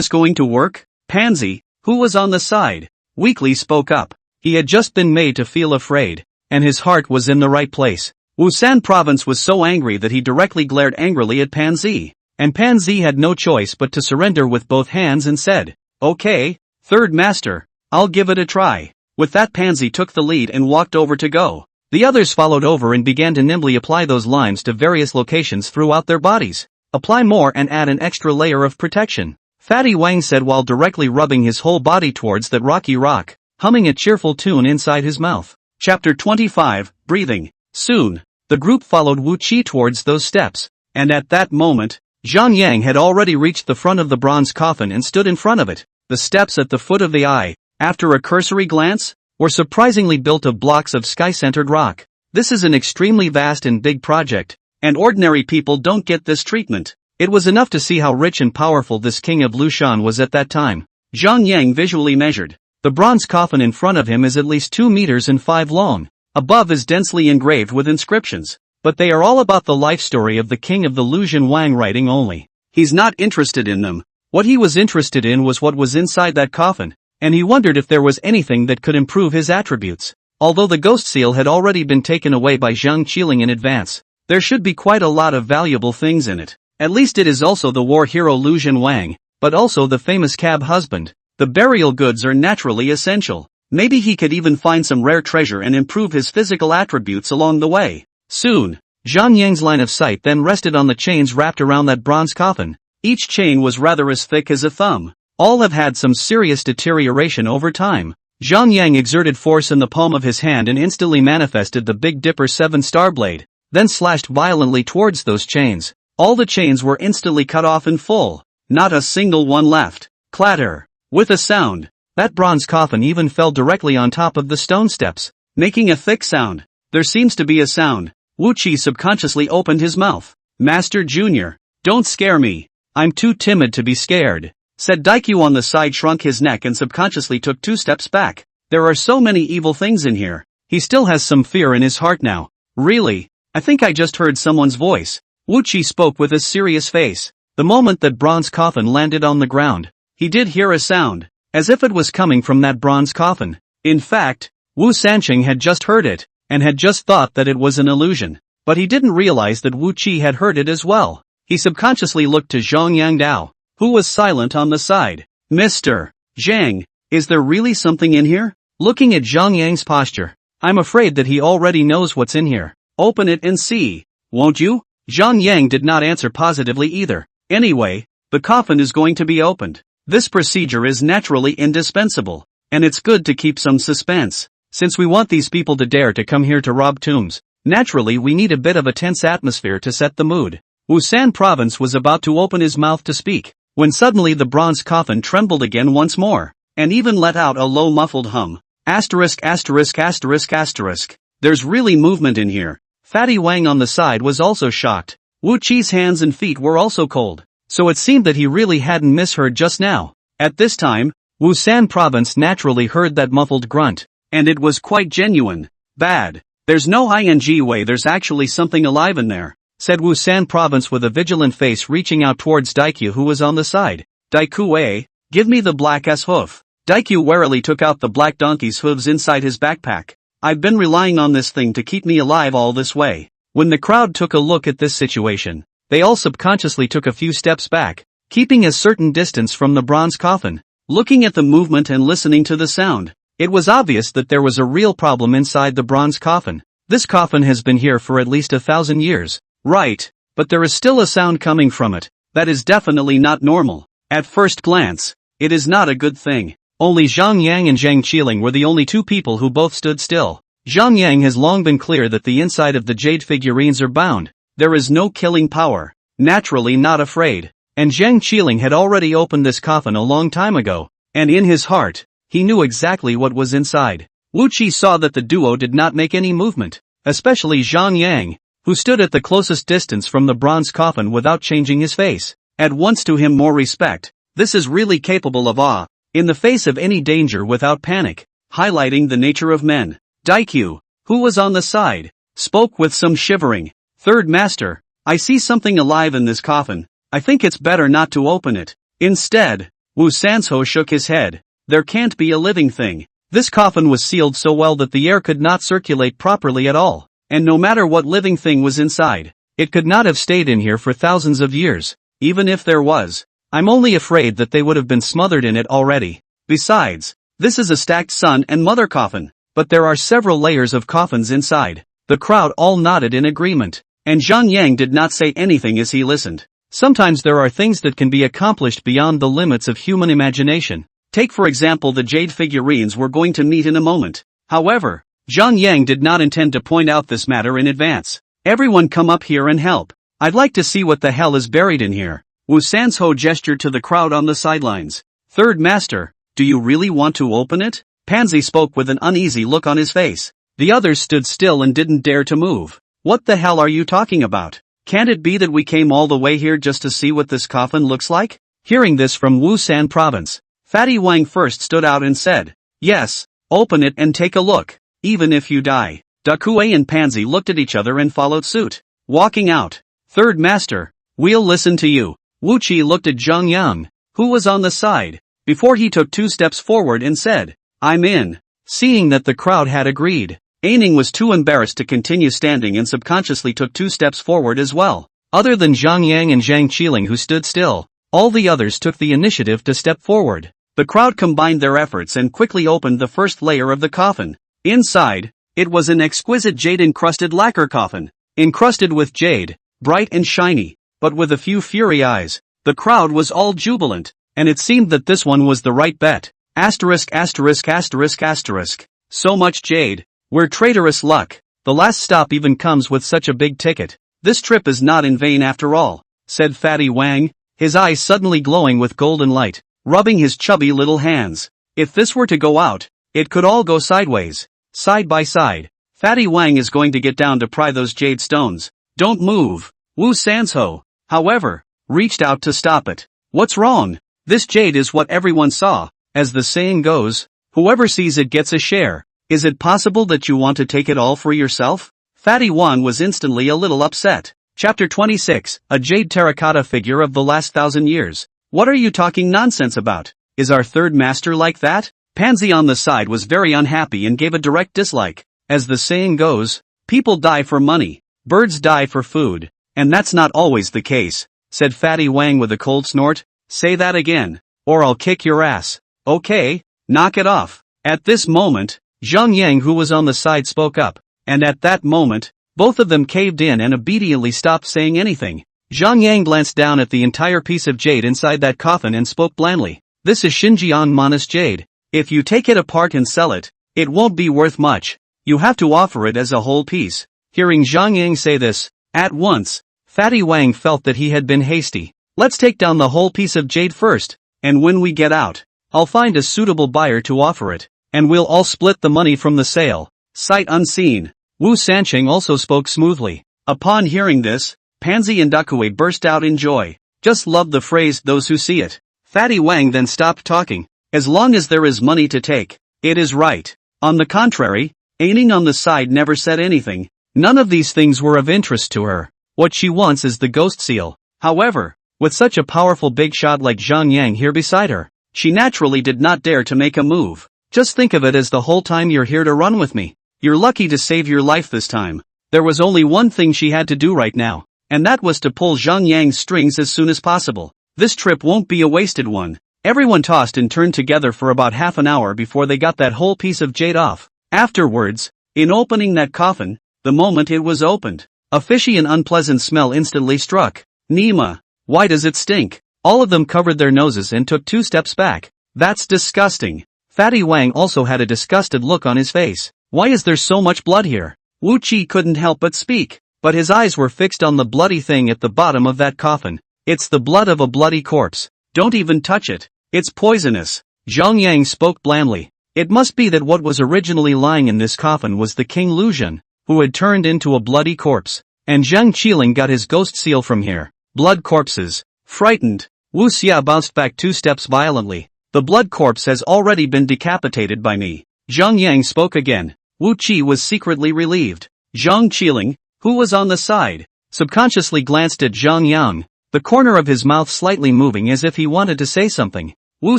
Speaker 1: going to work? Pansy, who was on the side, weakly spoke up. He had just been made to feel afraid, and his heart was in the right place. Wusan province was so angry that he directly glared angrily at Pansy, and Pansy had no choice but to surrender with both hands and said, Okay, Third Master, I'll give it a try. With that, Pansy took the lead and walked over to go. The others followed over and began to nimbly apply those limes to various locations throughout their bodies. Apply more and add an extra layer of protection, Fatty Wang said while directly rubbing his whole body towards that rocky rock, humming a cheerful tune inside his mouth. Chapter 25, Breathing. Soon, the group followed Wu Qi towards those steps, and at that moment, Zhang Yang had already reached the front of the bronze coffin and stood in front of it. The steps at the foot of the eye, after a cursory glance, were surprisingly built of blocks of sky-centered rock. This is an extremely vast and big project, and ordinary people don't get this treatment. It was enough to see how rich and powerful this king of Lushan was at that time. Zhang Yang visually measured. The bronze coffin in front of him is at least 2 meters and 5 long. Above is densely engraved with inscriptions, but they are all about the life story of the king of the Lusian Wang writing only. He's not interested in them. What he was interested in was what was inside that coffin, and he wondered if there was anything that could improve his attributes. Although the ghost seal had already been taken away by Zhang Qiling in advance, there should be quite a lot of valuable things in it. At least it is also the war hero Lusian Wang, but also the famous cab husband. The burial goods are naturally essential. Maybe he could even find some rare treasure and improve his physical attributes along the way. Soon, Zhang Yang's line of sight then rested on the chains wrapped around that bronze coffin. Each chain was rather as thick as a thumb. All have had some serious deterioration over time. Zhang Yang exerted force in the palm of his hand and instantly manifested the Big Dipper 7-star blade, then slashed violently towards those chains. All the chains were instantly cut off in full. Not a single one left. Clatter. With a sound, that bronze coffin even fell directly on top of the stone steps, making a thick sound. There seems to be a sound. Wu Qi subconsciously opened his mouth. Master Junior, don't scare me. I'm too timid to be scared, said Daikyu on the side, shrunk his neck and subconsciously took 2 steps back. There are so many evil things in here. He still has some fear in his heart now. Really? I think I just heard someone's voice. Wu Qi spoke with a serious face. The moment that bronze coffin landed on the ground, he did hear a sound, as if it was coming from that bronze coffin. In fact, Wu Sanqing had just heard it, and had just thought that it was an illusion. But he didn't realize that Wu Qi had heard it as well. He subconsciously looked to Zhang Yangdao, who was silent on the side. Mr. Zhang, is there really something in here? Looking at Zhang Yang's posture, I'm afraid that he already knows what's in here. Open it and see, won't you? Zhang Yang did not answer positively either. Anyway, the coffin is going to be opened. This procedure is naturally indispensable, and it's good to keep some suspense. Since we want these people to dare to come here to rob tombs, naturally we need a bit of a tense atmosphere to set the mood. Wusan Province was about to open his mouth to speak, when suddenly the bronze coffin trembled again once more, and even let out a low muffled hum. Asterisk asterisk asterisk asterisk. There's really movement in here. Fatty Wang on the side was also shocked. Wu Qi's hands and feet were also cold, so it seemed that he really hadn't misheard just now. At this time, Wusan Province naturally heard that muffled grunt, and it was quite genuine. Bad. There's no ing way, there's actually something alive in there, said Wusan Province with a vigilant face, reaching out towards Daikyu who was on the side. Daikyu, give me the black S hoof. Daikyu warily took out the black donkey's hooves inside his backpack. I've been relying on this thing to keep me alive all this way. When the crowd took a look at this situation, they all subconsciously took a few steps back, keeping a certain distance from the bronze coffin. Looking at the movement and listening to the sound, it was obvious that there was a real problem inside the bronze coffin. This coffin has been here for at least 1,000 years. Right, but there is still a sound coming from it. That is definitely not normal. At first glance, it is not a good thing. Only Zhang Yang and Zhang Qiling were the only 2 people who both stood still. Zhang Yang has long been clear that the inside of the jade figurines are bound. There is no killing power. Naturally not afraid. And Zhang Qiling had already opened this coffin a long time ago, and in his heart, he knew exactly what was inside. Wu Qi saw that the duo did not make any movement, especially Zhang Yang, who stood at the closest distance from the bronze coffin without changing his face. At once to him more respect. This is really capable of awe, in the face of any danger without panic, highlighting the nature of men. Daikyu, who was on the side, spoke with some shivering. Third Master, I see something alive in this coffin. I think it's better not to open it. Instead, Wu Sanso shook his head. There can't be a living thing. This coffin was sealed so well that the air could not circulate properly at all, and no matter what living thing was inside, it could not have stayed in here for thousands of years. Even if there was, I'm only afraid that they would have been smothered in it already. Besides, this is a stacked son and mother coffin, but there are several layers of coffins inside. The crowd all nodded in agreement, and Zhang Yang did not say anything as he listened. Sometimes there are things that can be accomplished beyond the limits of human imagination. Take for example the jade figurines we're going to meet in a moment. However, Zhang Yang did not intend to point out this matter in advance. Everyone come up here and help. I'd like to see what the hell is buried in here. Wu Sanzhou gestured to the crowd on the sidelines. Third Master, do you really want to open it? Pansy spoke with an uneasy look on his face. The others stood still and didn't dare to move. What the hell are you talking about? Can't it be that we came all the way here just to see what this coffin looks like? Hearing this from Wusan province, Fatty Wang first stood out and said, yes, open it and take a look, even if you die. Dakue and Pansy looked at each other and followed suit. Walking out. Third Master, we'll listen to you. Wu Qi looked at Zhang Yang, who was on the side, before he took 2 steps forward and said, I'm in. Seeing that the crowd had agreed, Aining was too embarrassed to continue standing and subconsciously took 2 steps forward as well. Other than Zhang Yang and Zhang Qiling who stood still, all the others took the initiative to step forward. The crowd combined their efforts and quickly opened the first layer of the coffin. Inside, it was an exquisite jade-encrusted lacquer coffin, encrusted with jade, bright and shiny, but with a few fury eyes. The crowd was all jubilant, and it seemed that this one was the right bet. Asterisk asterisk asterisk asterisk. So much jade. We're traitorous luck. The last stop even comes with such a big ticket. This trip is not in vain after all, said Fatty Wang, his eyes suddenly glowing with golden light, rubbing his chubby little hands. If this were to go out, it could all go sideways. Side by side. Fatty Wang is going to get down to pry those jade stones. Don't move. Wu Sanzhou, however, reached out to stop it. What's wrong? This jade is what everyone saw. As the saying goes, whoever sees it gets a share. Is it possible that you want to take it all for yourself? Fatty Wang was instantly a little upset. Chapter 26, a jade terracotta figure of the last 1,000 years. What are you talking nonsense about? Is our third master like that? Pansy on the side was very unhappy and gave a direct dislike. As the saying goes, people die for money, birds die for food, and that's not always the case, said Fatty Wang with a cold snort. Say that again, or I'll kick your ass. Okay, knock it off. At this moment, Zhang Yang who was on the side spoke up, and at that moment, both of them caved in and obediently stopped saying anything. Zhang Yang glanced down at the entire piece of jade inside that coffin and spoke blandly. This is Xinjiang Monas jade. If you take it apart and sell it, it won't be worth much. You have to offer it as a whole piece. Hearing Zhang Yang say this, at once, Fatty Wang felt that he had been hasty. Let's take down the whole piece of jade first, and when we get out, I'll find a suitable buyer to offer it, and we'll all split the money from the sale. Sight unseen. Wu Sancheng also spoke smoothly. Upon hearing this, Pansy and Dakue burst out in joy. Just love the phrase, those who see it. Fatty Wang then stopped talking. As long as there is money to take, it is right. On the contrary, Aining on the side never said anything. None of these things were of interest to her. What she wants is the ghost seal. However, with such a powerful big shot like Zhang Yang here beside her, she naturally did not dare to make a move. Just think of it as the whole time you're here to run with me. You're lucky to save your life this time. There was only one thing she had to do right now, and that was to pull Zhang Yang's strings as soon as possible. This trip won't be a wasted one. Everyone tossed and turned together for about half an hour before they got that whole piece of jade off. Afterwards, in opening that coffin, the moment it was opened, a fishy and unpleasant smell instantly struck. Nima, why does it stink? All of them covered their noses and took 2 steps back. That's disgusting. Fatty Wang also had a disgusted look on his face. Why is there so much blood here? Wu Qi couldn't help but speak, but his eyes were fixed on the bloody thing at the bottom of that coffin. It's the blood of a bloody corpse. Don't even touch it. It's poisonous. Zhang Yang spoke blandly. It must be that what was originally lying in this coffin was the King Luzhen, who had turned into a bloody corpse, and Zhang Qiling got his ghost seal from here. Blood corpses. Frightened, Wu Xia bounced back 2 steps violently. The blood corpse has already been decapitated by me. Zhang Yang spoke again. Wu Qi was secretly relieved. Zhang Qiling, who was on the side, subconsciously glanced at Zhang Yang, the corner of his mouth slightly moving as if he wanted to say something. Wu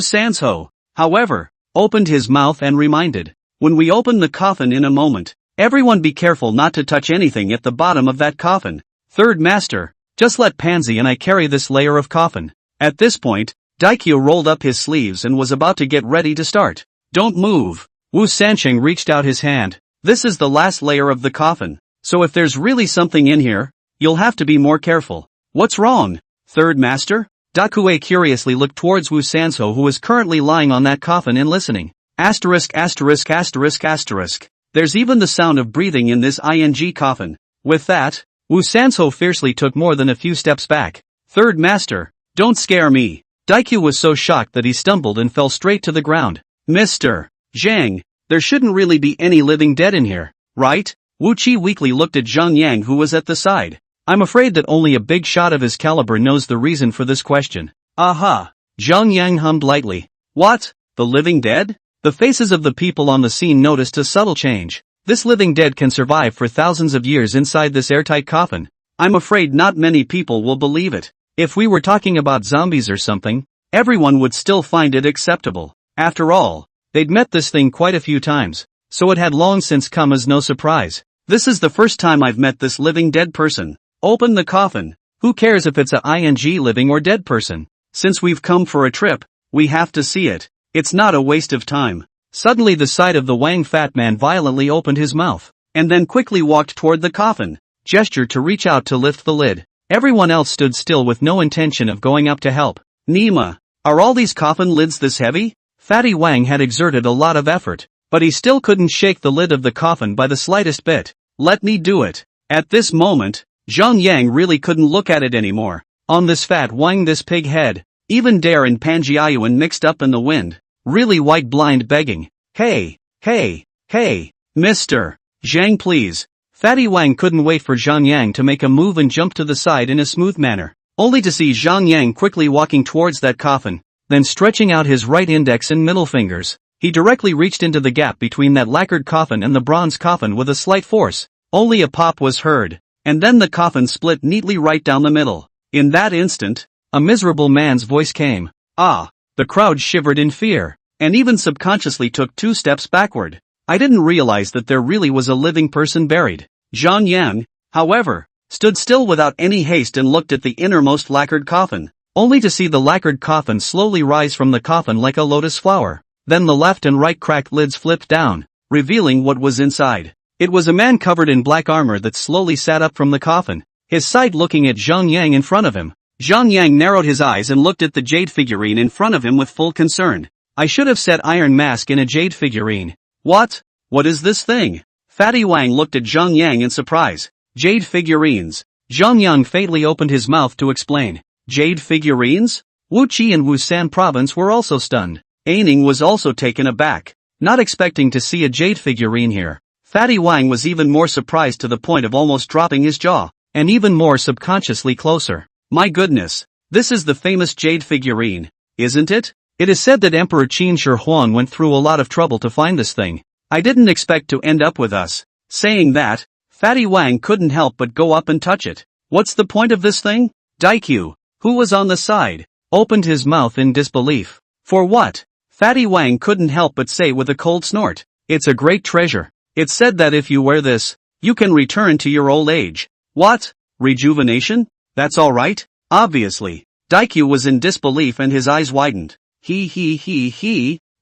Speaker 1: Sanzhou, however, opened his mouth and reminded, when we open the coffin in a moment, everyone be careful not to touch anything at the bottom of that coffin. Third Master, just let Pansy and I carry this layer of coffin. At this point, Daikyo rolled up his sleeves and was about to get ready to start. Don't move. Wu Sancheng reached out his hand. This is the last layer of the coffin. So if there's really something in here, you'll have to be more careful. What's wrong? Third master? Dakue curiously looked towards Wu Sanso, who was currently lying on that coffin and listening. Asterisk asterisk asterisk asterisk. There's even the sound of breathing in this ing coffin. With that, Wu Sanso fiercely took more than a few steps back. Third master, don't scare me. Daikyu was so shocked that he stumbled and fell straight to the ground. Mr. Zhang, there shouldn't really be any living dead in here, right? Wu Qi weakly looked at Zhang Yang, who was at the side. I'm afraid that only a big shot of his caliber knows the reason for this question. Aha! Zhang Yang hummed lightly. What? The living dead? The faces of the people on the scene noticed a subtle change. This living dead can survive for thousands of years inside this airtight coffin. I'm afraid not many people will believe it. If we were talking about zombies or something, everyone would still find it acceptable. After all, they'd met this thing quite a few times, so it had long since come as no surprise. This is the first time I've met this living dead person. Open the coffin. Who cares if it's a ing living or dead person? Since we've come for a trip, we have to see it. It's not a waste of time. Suddenly the sight of the Wang fat man violently opened his mouth, and then quickly walked toward the coffin, gestured to reach out to lift the lid. Everyone else stood still with no intention of going up to help. Nima, are all these coffin lids this heavy? Fatty Wang had exerted a lot of effort, but he still couldn't shake the lid of the coffin by the slightest bit. Let me do it. At this moment, Zhang Yang really couldn't look at it anymore. On this fat Wang, this pig head, even Dare and Panjiayuan mixed up in the wind, really white blind begging. Hey, Mr. Zhang, please. Fatty Wang couldn't wait for Zhang Yang to make a move and jump to the side in a smooth manner, only to see Zhang Yang quickly walking towards that coffin, then stretching out his right index and middle fingers. He directly reached into the gap between that lacquered coffin and the bronze coffin with a slight force. Only a pop was heard, and then the coffin split neatly right down the middle. In that instant, a miserable man's voice came. Ah! The crowd shivered in fear, and even subconsciously took 2 steps backward. I didn't realize that there really was a living person buried. Zhang Yang, however, stood still without any haste and looked at the innermost lacquered coffin, only to see the lacquered coffin slowly rise from the coffin like a lotus flower. Then the left and right cracked lids flipped down, revealing what was inside. It was a man covered in black armor that slowly sat up from the coffin, his side looking at Zhang Yang in front of him. Zhang Yang narrowed his eyes and looked at the jade figurine in front of him with full concern. I should have said iron mask in a jade figurine. What? What is this thing? Fatty Wang looked at Zhang Yang in surprise. Jade figurines. Zhang Yang faintly opened his mouth to explain. Jade figurines? Wu Qi and Wusan province were also stunned. Aining was also taken aback, not expecting to see a jade figurine here. Fatty Wang was even more surprised to the point of almost dropping his jaw, and even more subconsciously closer. My goodness, this is the famous jade figurine, isn't it? It is said that Emperor Qin Shi Huang went through a lot of trouble to find this thing. I didn't expect to end up with us. Saying that, Fatty Wang couldn't help but go up and touch it. What's the point of this thing? Daikyu, who was on the side, opened his mouth in disbelief. For what? Fatty Wang couldn't help but say with a cold snort. It's a great treasure. It's said that if you wear this, you can return to your old age. What? Rejuvenation? That's alright? Obviously. Daikyu was in disbelief and his eyes widened.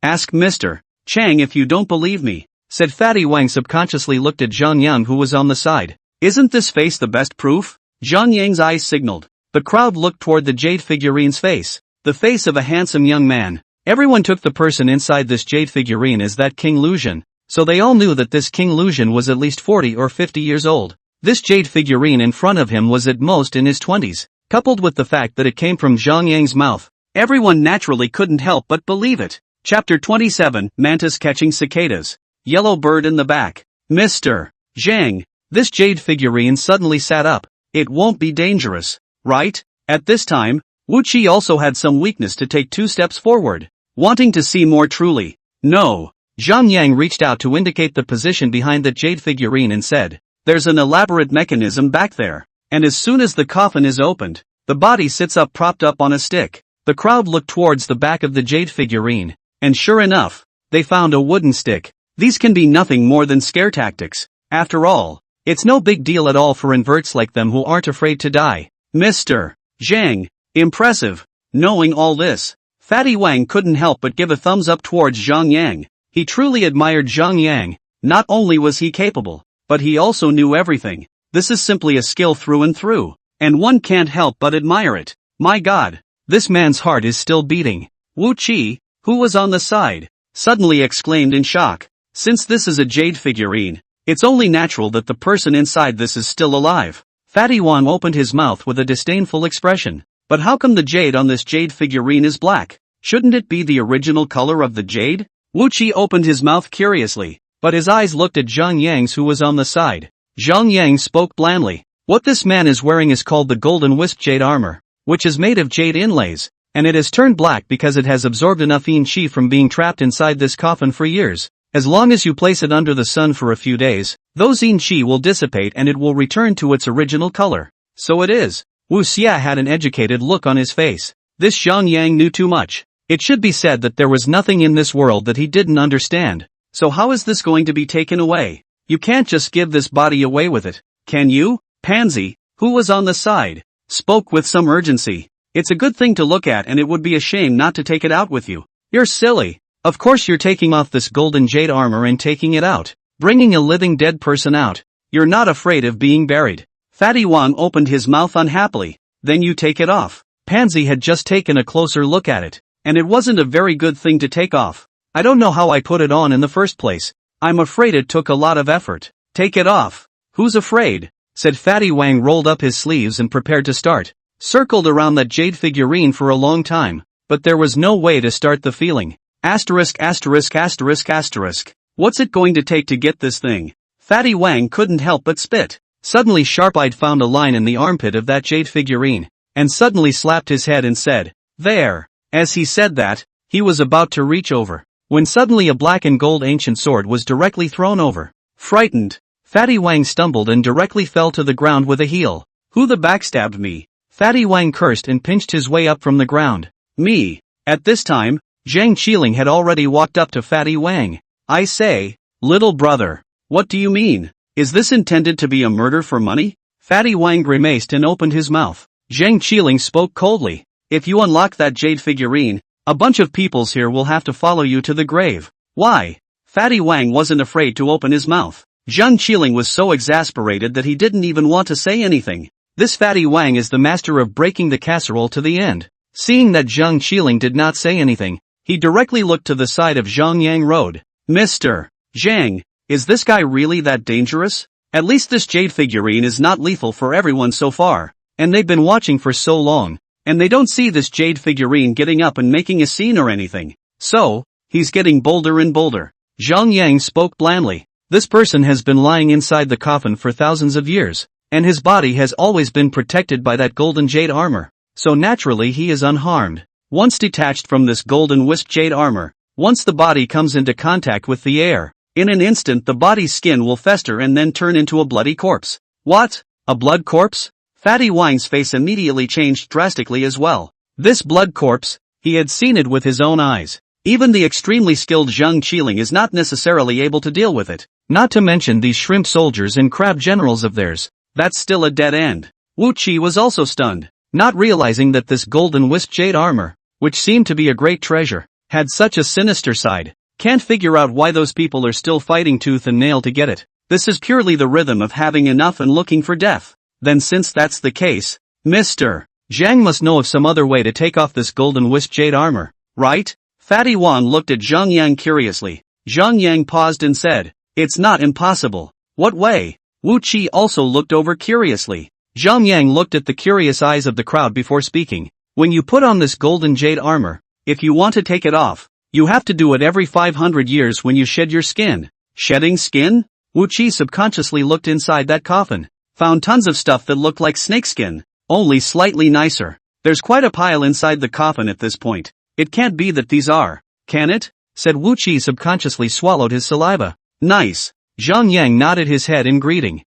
Speaker 1: Ask Mr. Chang if you don't believe me, said Fatty Wang. Subconsciously looked at Zhang Yang, who was on the side. Isn't this face the best proof? Zhang Yang's eyes signaled. The crowd looked toward the jade figurine's face, the face of a handsome young man. Everyone took the person inside this jade figurine as that King Lucian, so they all knew that this King Lucian was at least 40 or 50 years old. This jade figurine in front of him was at most in his 20s, coupled with the fact that it came from Zhang Yang's mouth. Everyone naturally couldn't help but believe it. Chapter 27, Mantis Catching Cicadas. Yellow bird in the back. Mr. Zhang, this jade figurine suddenly sat up. It won't be dangerous, right? At this time, Wu Qi also had some weakness to take 2 steps forward, wanting to see more truly. No. Zhang Yang reached out to indicate the position behind the jade figurine and said, there's an elaborate mechanism back there, and as soon as the coffin is opened, the body sits up propped up on a stick. The crowd looked towards the back of the jade figurine, and sure enough, they found a wooden stick. These can be nothing more than scare tactics. After all, it's no big deal at all for inverts like them who aren't afraid to die. Mr. Zhang, impressive. Knowing all this, Fatty Wang couldn't help but give a thumbs up towards Zhang Yang. He truly admired Zhang Yang. Not only was he capable, but he also knew everything. This is simply a skill through and through, and one can't help but admire it. My God, this man's heart is still beating. Wu Qi, who was on the side, suddenly exclaimed in shock. Since this is a jade figurine, it's only natural that the person inside this is still alive. Fatty Wang opened his mouth with a disdainful expression. But how come the jade on this jade figurine is black? Shouldn't it be the original color of the jade? Wu Qi opened his mouth curiously, but his eyes looked at Zhang Yang who was on the side. Zhang Yang spoke blandly. What this man is wearing is called the golden wisp jade armor, which is made of jade inlays, and it has turned black because it has absorbed enough yin qi from being trapped inside this coffin for years. As long as you place it under the sun for a few days, those yin qi will dissipate and it will return to its original color. So it is. Wu Xia had an educated look on his face. This Zhang Yang knew too much. It should be said that there was nothing in this world that he didn't understand. So how is this going to be taken away? You can't just give this body away with it, can you? Pansy, who was on the side, spoke with some urgency. It's a good thing to look at and it would be a shame not to take it out with you. You're silly. Of course you're taking off this golden jade armor and taking it out. Bringing a living dead person out. You're not afraid of being buried. Fatty Wang opened his mouth unhappily. Then you take it off. Pansy had just taken a closer look at it, and it wasn't a very good thing to take off. I don't know how I put it on in the first place. I'm afraid it took a lot of effort. Take it off. Who's afraid? Said Fatty Wang, rolled up his sleeves and prepared to start. Circled around that jade figurine for a long time, but there was no way to start the feeling. Asterisk asterisk asterisk asterisk. What's it going to take to get this thing? Fatty Wang couldn't help but spit. Suddenly Sharp-Eyed found a line in the armpit of that jade figurine, and suddenly slapped his head and said, "There." As he said that, he was about to reach over, when suddenly a black and gold ancient sword was directly thrown over. Frightened, Fatty Wang stumbled and directly fell to the ground with a heel. Who the backstabbed me? Fatty Wang cursed and pinched his way up from the ground. Me. At this time, Zhang Qiling had already walked up to Fatty Wang. I say, little brother, what do you mean? Is this intended to be a murder for money? Fatty Wang grimaced and opened his mouth. Zhang Qiling spoke coldly. If you unlock that jade figurine, a bunch of peoples here will have to follow you to the grave. Why? Fatty Wang wasn't afraid to open his mouth. Zhang Qiling was so exasperated that he didn't even want to say anything. This Fatty Wang is the master of breaking the casserole to the end. Seeing that Zhang Qiling did not say anything, he directly looked to the side of Zhang Yang Road. Mr. Zhang, is this guy really that dangerous? At least this jade figurine is not lethal for everyone so far, and they've been watching for so long, and they don't see this jade figurine getting up and making a scene or anything. So, he's getting bolder and bolder. Zhang Yang spoke blandly. This person has been lying inside the coffin for thousands of years, and his body has always been protected by that golden jade armor, so naturally he is unharmed. Once detached from this golden wisp jade armor, once the body comes into contact with the air, in an instant the body's skin will fester and then turn into a bloody corpse. What? A blood corpse? Fatty Wang's face immediately changed drastically as well. This blood corpse, he had seen it with his own eyes. Even the extremely skilled Zhang Qiling is not necessarily able to deal with it. Not to mention these shrimp soldiers and crab generals of theirs. That's still a dead end. Wu Qi was also stunned, not realizing that this golden wisp jade armor, which seemed to be a great treasure, had such a sinister side. Can't figure out why those people are still fighting tooth and nail to get it. This is purely the rhythm of having enough and looking for death. Then since that's the case, Mr. Zhang must know of some other way to take off this golden wisp jade armor, right? Fatty Wang looked at Zhang Yang curiously. Zhang Yang paused and said, "It's not impossible." What way? Wu Qi also looked over curiously. Zhang Yang looked at the curious eyes of the crowd before speaking. When you put on this golden jade armor, if you want to take it off, you have to do it every 500 years when you shed your skin. Shedding skin? Wu Qi subconsciously looked inside that coffin. Found tons of stuff that looked like snakeskin, only slightly nicer. There's quite a pile inside the coffin at this point. It can't be that these are, can it? Said Wu Qi, subconsciously swallowed his saliva. Nice. Zhang Yang nodded his head in greeting.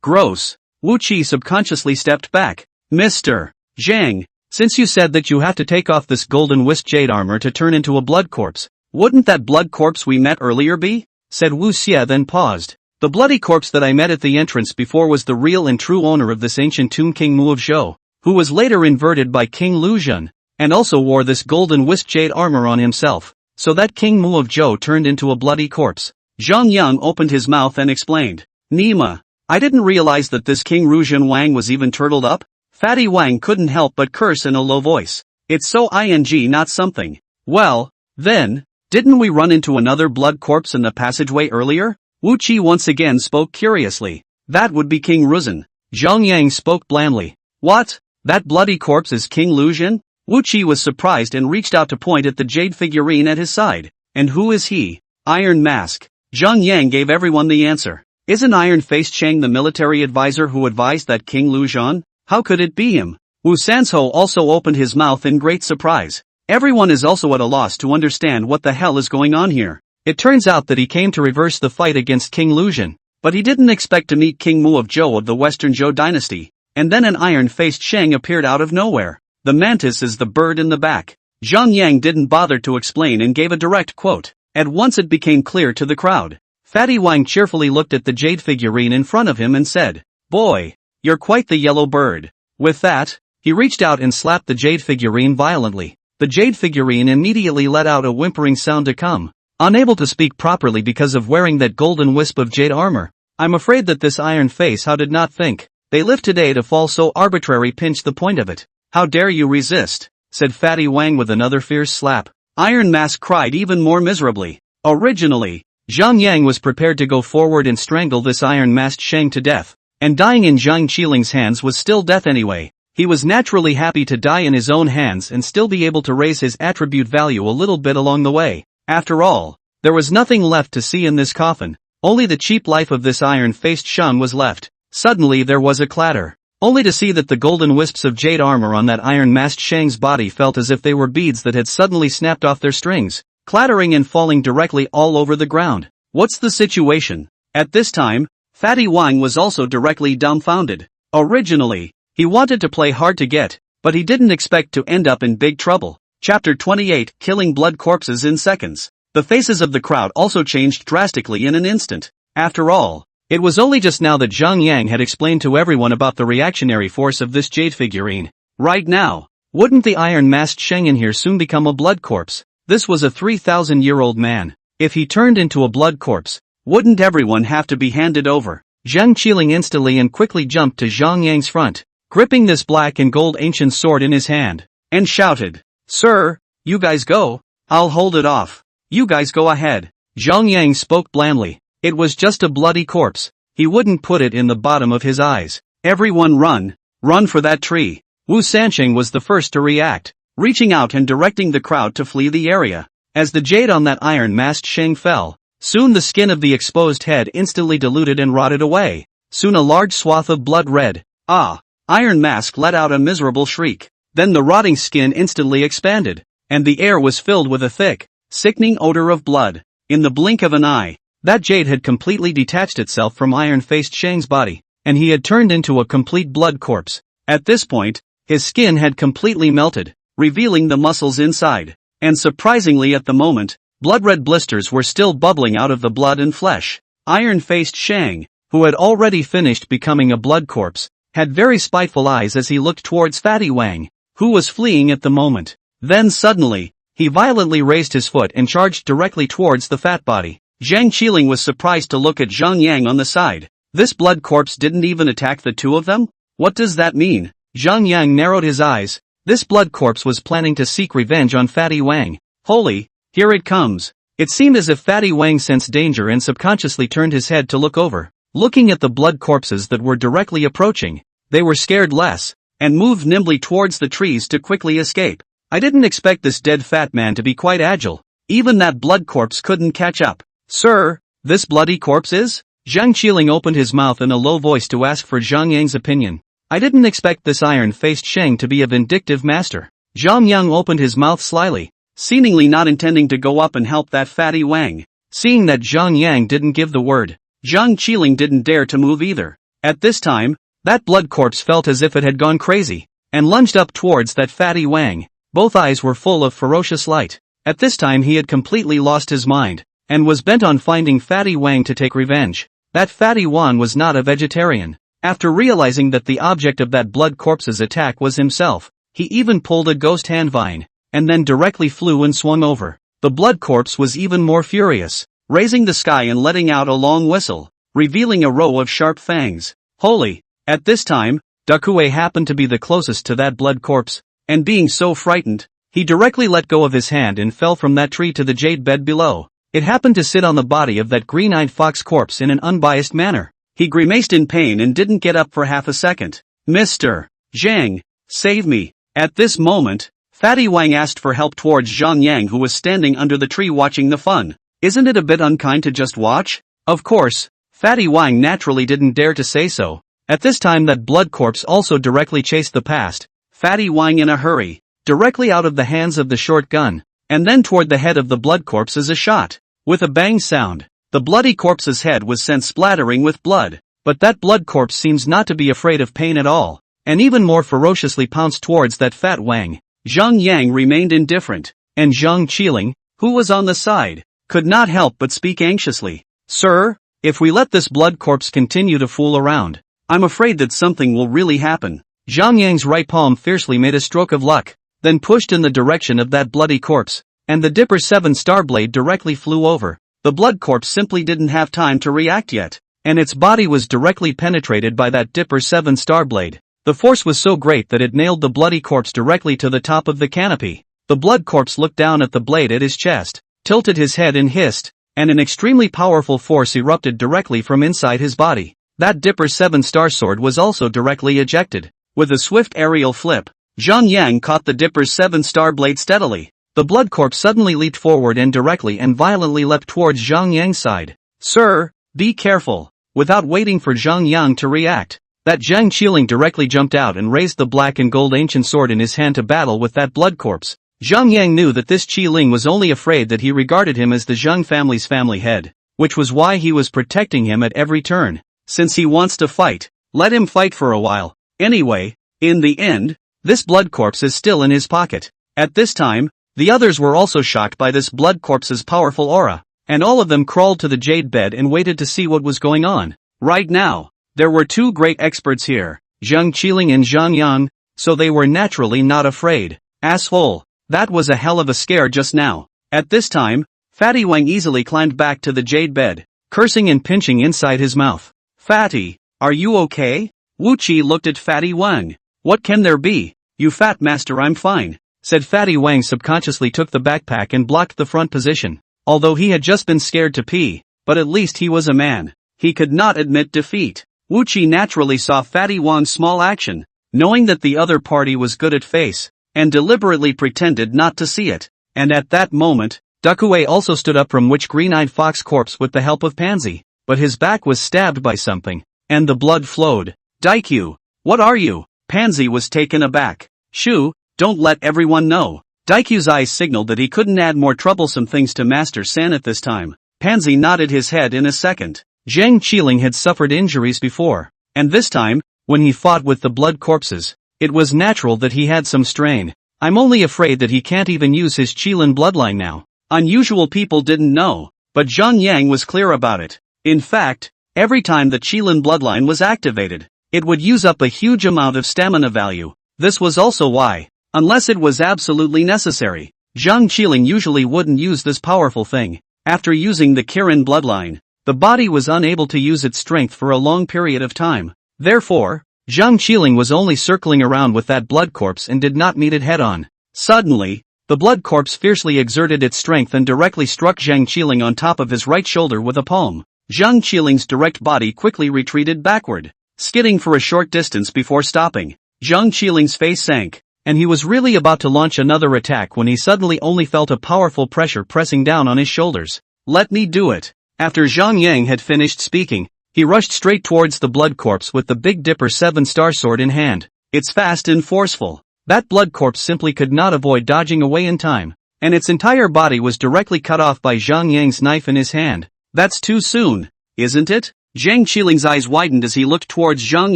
Speaker 1: Gross. Wu Qi subconsciously stepped back. Mr. Zhang, since you said that you have to take off this golden wisp jade armor to turn into a blood corpse, wouldn't that blood corpse we met earlier be? Said Wu Xia, then paused. The bloody corpse that I met at the entrance before was the real and true owner of this ancient tomb, King Mu of Zhou, who was later inverted by King Lu Zhen. and also wore this golden wisp jade armor on himself, so that King Mu of Zhou turned into a bloody corpse. Zhang Yang opened his mouth and explained, Nima, I didn't realize that this King Ruzhen Wang was even turtled up. Fatty Wang couldn't help but curse in a low voice. It's so ing not something. Well, then, didn't we run into another blood corpse in the passageway earlier? Wu Qi once again spoke curiously. That would be King Ruzhen. Zhang Yang spoke blandly. What? That bloody corpse is King Luzhen? Wu Qi was surprised and reached out to point at the jade figurine at his side. And who is he? Iron Mask. Zhang Yang gave everyone the answer. Isn't Iron-Faced Cheng the military advisor who advised that King Luzhen? How could it be him? Wu Sanzhou also opened his mouth in great surprise. Everyone is also at a loss to understand what the hell is going on here. It turns out that he came to reverse the fight against King Luzhen, but he didn't expect to meet King Mu of Zhou of the Western Zhou dynasty, and then an iron-faced Sheng appeared out of nowhere. The mantis is the bird in the back. Zhang Yang didn't bother to explain and gave a direct quote. At once it became clear to the crowd. Fatty Wang cheerfully looked at the jade figurine in front of him and said, Boy, you're quite the yellow bird. With that, he reached out and slapped the jade figurine violently. The jade figurine immediately let out a whimpering sound to come. Unable to speak properly because of wearing that golden wisp of jade armor. I'm afraid that this iron face how did not think. They live today to fall so arbitrary pinch the point of it. How dare you resist, said Fatty Wang with another fierce slap. Iron Mask cried even more miserably. Originally, Zhang Yang was prepared to go forward and strangle this iron-masked Sheng to death, and dying in Zhang Qiling's hands was still death anyway. He was naturally happy to die in his own hands and still be able to raise his attribute value a little bit along the way. After all, there was nothing left to see in this coffin, only the cheap life of this iron-faced Sheng was left. Suddenly there was a clatter, only to see that the golden wisps of jade armor on that iron-masked Sheng's body felt as if they were beads that had suddenly snapped off their strings, clattering and falling directly all over the ground. What's the situation? At this time, Fatty Wang was also directly dumbfounded. Originally, he wanted to play hard to get, but he didn't expect to end up in big trouble. Chapter 28, Killing Blood Corpses in Seconds. The faces of the crowd also changed drastically in an instant. After all, it was only just now that Zhang Yang had explained to everyone about the reactionary force of this jade figurine. Right now, wouldn't the iron-masked Sheng in here soon become a blood corpse? This was a 3,000-year-old man. If he turned into a blood corpse, wouldn't everyone have to be handed over? Zhang Qiling instantly and quickly jumped to Zhang Yang's front, gripping this black and gold ancient sword in his hand, and shouted, Sir, you guys go. I'll hold it off. You guys go ahead. Zhang Yang spoke blandly. It was just a bloody corpse. He wouldn't put it in the bottom of his eyes. Everyone run. Run for that tree. Wu Sanqing was the first to react, reaching out and directing the crowd to flee the area. As the jade on that iron-masked Sheng fell, soon the skin of the exposed head instantly diluted and rotted away. Soon a large swath of blood red. Iron Mask let out a miserable shriek. Then the rotting skin instantly expanded, and the air was filled with a thick, sickening odor of blood. In the blink of an eye, that jade had completely detached itself from iron-faced Sheng's body, and he had turned into a complete blood corpse. At this point, his skin had completely melted, revealing the muscles inside. And surprisingly at the moment, blood-red blisters were still bubbling out of the blood and flesh. Iron-faced Sheng, who had already finished becoming a blood corpse, had very spiteful eyes as he looked towards Fatty Wang, who was fleeing at the moment. Then suddenly, he violently raised his foot and charged directly towards the fat body. Zhang Qiling was surprised to look at Zhang Yang on the side. This blood corpse didn't even attack the two of them? What does that mean? Zhang Yang narrowed his eyes. This blood corpse was planning to seek revenge on Fatty Wang. Holy, here it comes. It seemed as if Fatty Wang sensed danger and subconsciously turned his head to look over. Looking at the blood corpses that were directly approaching, they were scared less, and moved nimbly towards the trees to quickly escape. I didn't expect this dead fat man to be quite agile. Even that blood corpse couldn't catch up. Sir, this bloody corpse is? Zhang Qiling opened his mouth in a low voice to ask for Zhang Yang's opinion. I didn't expect this iron-faced Sheng to be a vindictive master. Zhang Yang opened his mouth slyly, seemingly not intending to go up and help that Fatty Wang. Seeing that Zhang Yang didn't give the word, Zhang Qiling didn't dare to move either. At this time, that blood corpse felt as if it had gone crazy, and lunged up towards that Fatty Wang. Both eyes were full of ferocious light. At this time he had completely lost his mind, and was bent on finding Fatty Wang to take revenge. That Fatty Wang was not a vegetarian. After realizing that the object of that blood corpse's attack was himself, he even pulled a ghost hand vine, and then directly flew and swung over. The blood corpse was even more furious, raising the sky and letting out a long whistle, revealing a row of sharp fangs. Holy! At this time, Dakue happened to be the closest to that blood corpse, and being so frightened, he directly let go of his hand and fell from that tree to the jade bed below. It happened to sit on the body of that green-eyed fox corpse in an unbiased manner. He grimaced in pain and didn't get up for half a second. Mr. Zhang, save me. At this moment, Fatty Wang asked for help towards Zhang Yang, who was standing under the tree watching the fun. Isn't it a bit unkind to just watch? Of course, Fatty Wang naturally didn't dare to say so. At this time that blood corpse also directly chased the past Fatty Wang in a hurry, directly out of the hands of the short gun, and then toward the head of the blood corpse as a shot. With a bang sound, the bloody corpse's head was sent splattering with blood, but that blood corpse seems not to be afraid of pain at all, and even more ferociously pounced towards that fat Wang. Zhang Yang remained indifferent, and Zhang Qiling, who was on the side, could not help but speak anxiously. Sir, if we let this blood corpse continue to fool around, I'm afraid that something will really happen. Zhang Yang's right palm fiercely made a stroke of luck, then pushed in the direction of that bloody corpse, and the Dipper 7-star blade directly flew over. The blood corpse simply didn't have time to react yet, and its body was directly penetrated by that Dipper 7-star blade. The force was so great that it nailed the bloody corpse directly to the top of the canopy. The blood corpse looked down at the blade at his chest, tilted his head and hissed, and an extremely powerful force erupted directly from inside his body. That Dipper 7-star sword was also directly ejected. With a swift aerial flip, Zhang Yang caught the Dipper's 7-star blade steadily. The blood corpse suddenly leaped forward and directly and violently leapt towards Zhang Yang's side. Sir, be careful. Without waiting for Zhang Yang to react, that Zhang Qiling directly jumped out and raised the black and gold ancient sword in his hand to battle with that blood corpse. Zhang Yang knew that this Qiling was only afraid that he regarded him as the Zhang family's family head, which was why he was protecting him at every turn. Since he wants to fight, let him fight for a while. Anyway, in the end, this blood corpse is still in his pocket. At this time, the others were also shocked by this blood corpse's powerful aura, and all of them crawled to the jade bed and waited to see what was going on. Right now, there were two great experts here, Zhang Qiling and Zhang Yang, so they were naturally not afraid. Asshole, that was a hell of a scare just now. At this time, Fatty Wang easily climbed back to the jade bed, cursing and pinching inside his mouth. Fatty, are you okay? Wu Qi looked at Fatty Wang. What can there be? You fat master, I'm fine, said Fatty Wang. Subconsciously took the backpack and blocked the front position. Although he had just been scared to pee, but at least he was a man. He could not admit defeat. Wu Qi naturally saw Fatty Wang's small action, knowing that the other party was good at face, and deliberately pretended not to see it. And at that moment, Dakue also stood up from which green-eyed fox corpse with the help of Pansy, but his back was stabbed by something, and the blood flowed. Daikyu, what are you? Pansy was taken aback. Shoo, don't let everyone know. Daikyu's eyes signaled that he couldn't add more troublesome things to Master San at this time. Pansy nodded his head in a second. Zhang Qiling had suffered injuries before, and this time, when he fought with the blood corpses, it was natural that he had some strain. I'm only afraid that he can't even use his Qilin bloodline now. Unusual people didn't know, but Zhang Yang was clear about it. In fact, every time the Qilin bloodline was activated, it would use up a huge amount of stamina value. This was also why, unless it was absolutely necessary, Zhang Qiling usually wouldn't use this powerful thing. After using the Kirin bloodline, the body was unable to use its strength for a long period of time. Therefore, Zhang Qiling was only circling around with that blood corpse and did not meet it head-on. Suddenly, the blood corpse fiercely exerted its strength and directly struck Zhang Qiling on top of his right shoulder with a palm. Zhang Qiling's direct body quickly retreated backward, skidding for a short distance before stopping. Zhang Qiling's face sank, and he was really about to launch another attack when he suddenly only felt a powerful pressure pressing down on his shoulders. Let me do it. After Zhang Yang had finished speaking, he rushed straight towards the blood corpse with the Big Dipper 7-star sword in hand. It's fast and forceful. That blood corpse simply could not avoid dodging away in time, and its entire body was directly cut off by Zhang Yang's knife in his hand. That's too soon, isn't it? Zhang Qiling's eyes widened as he looked towards Zhang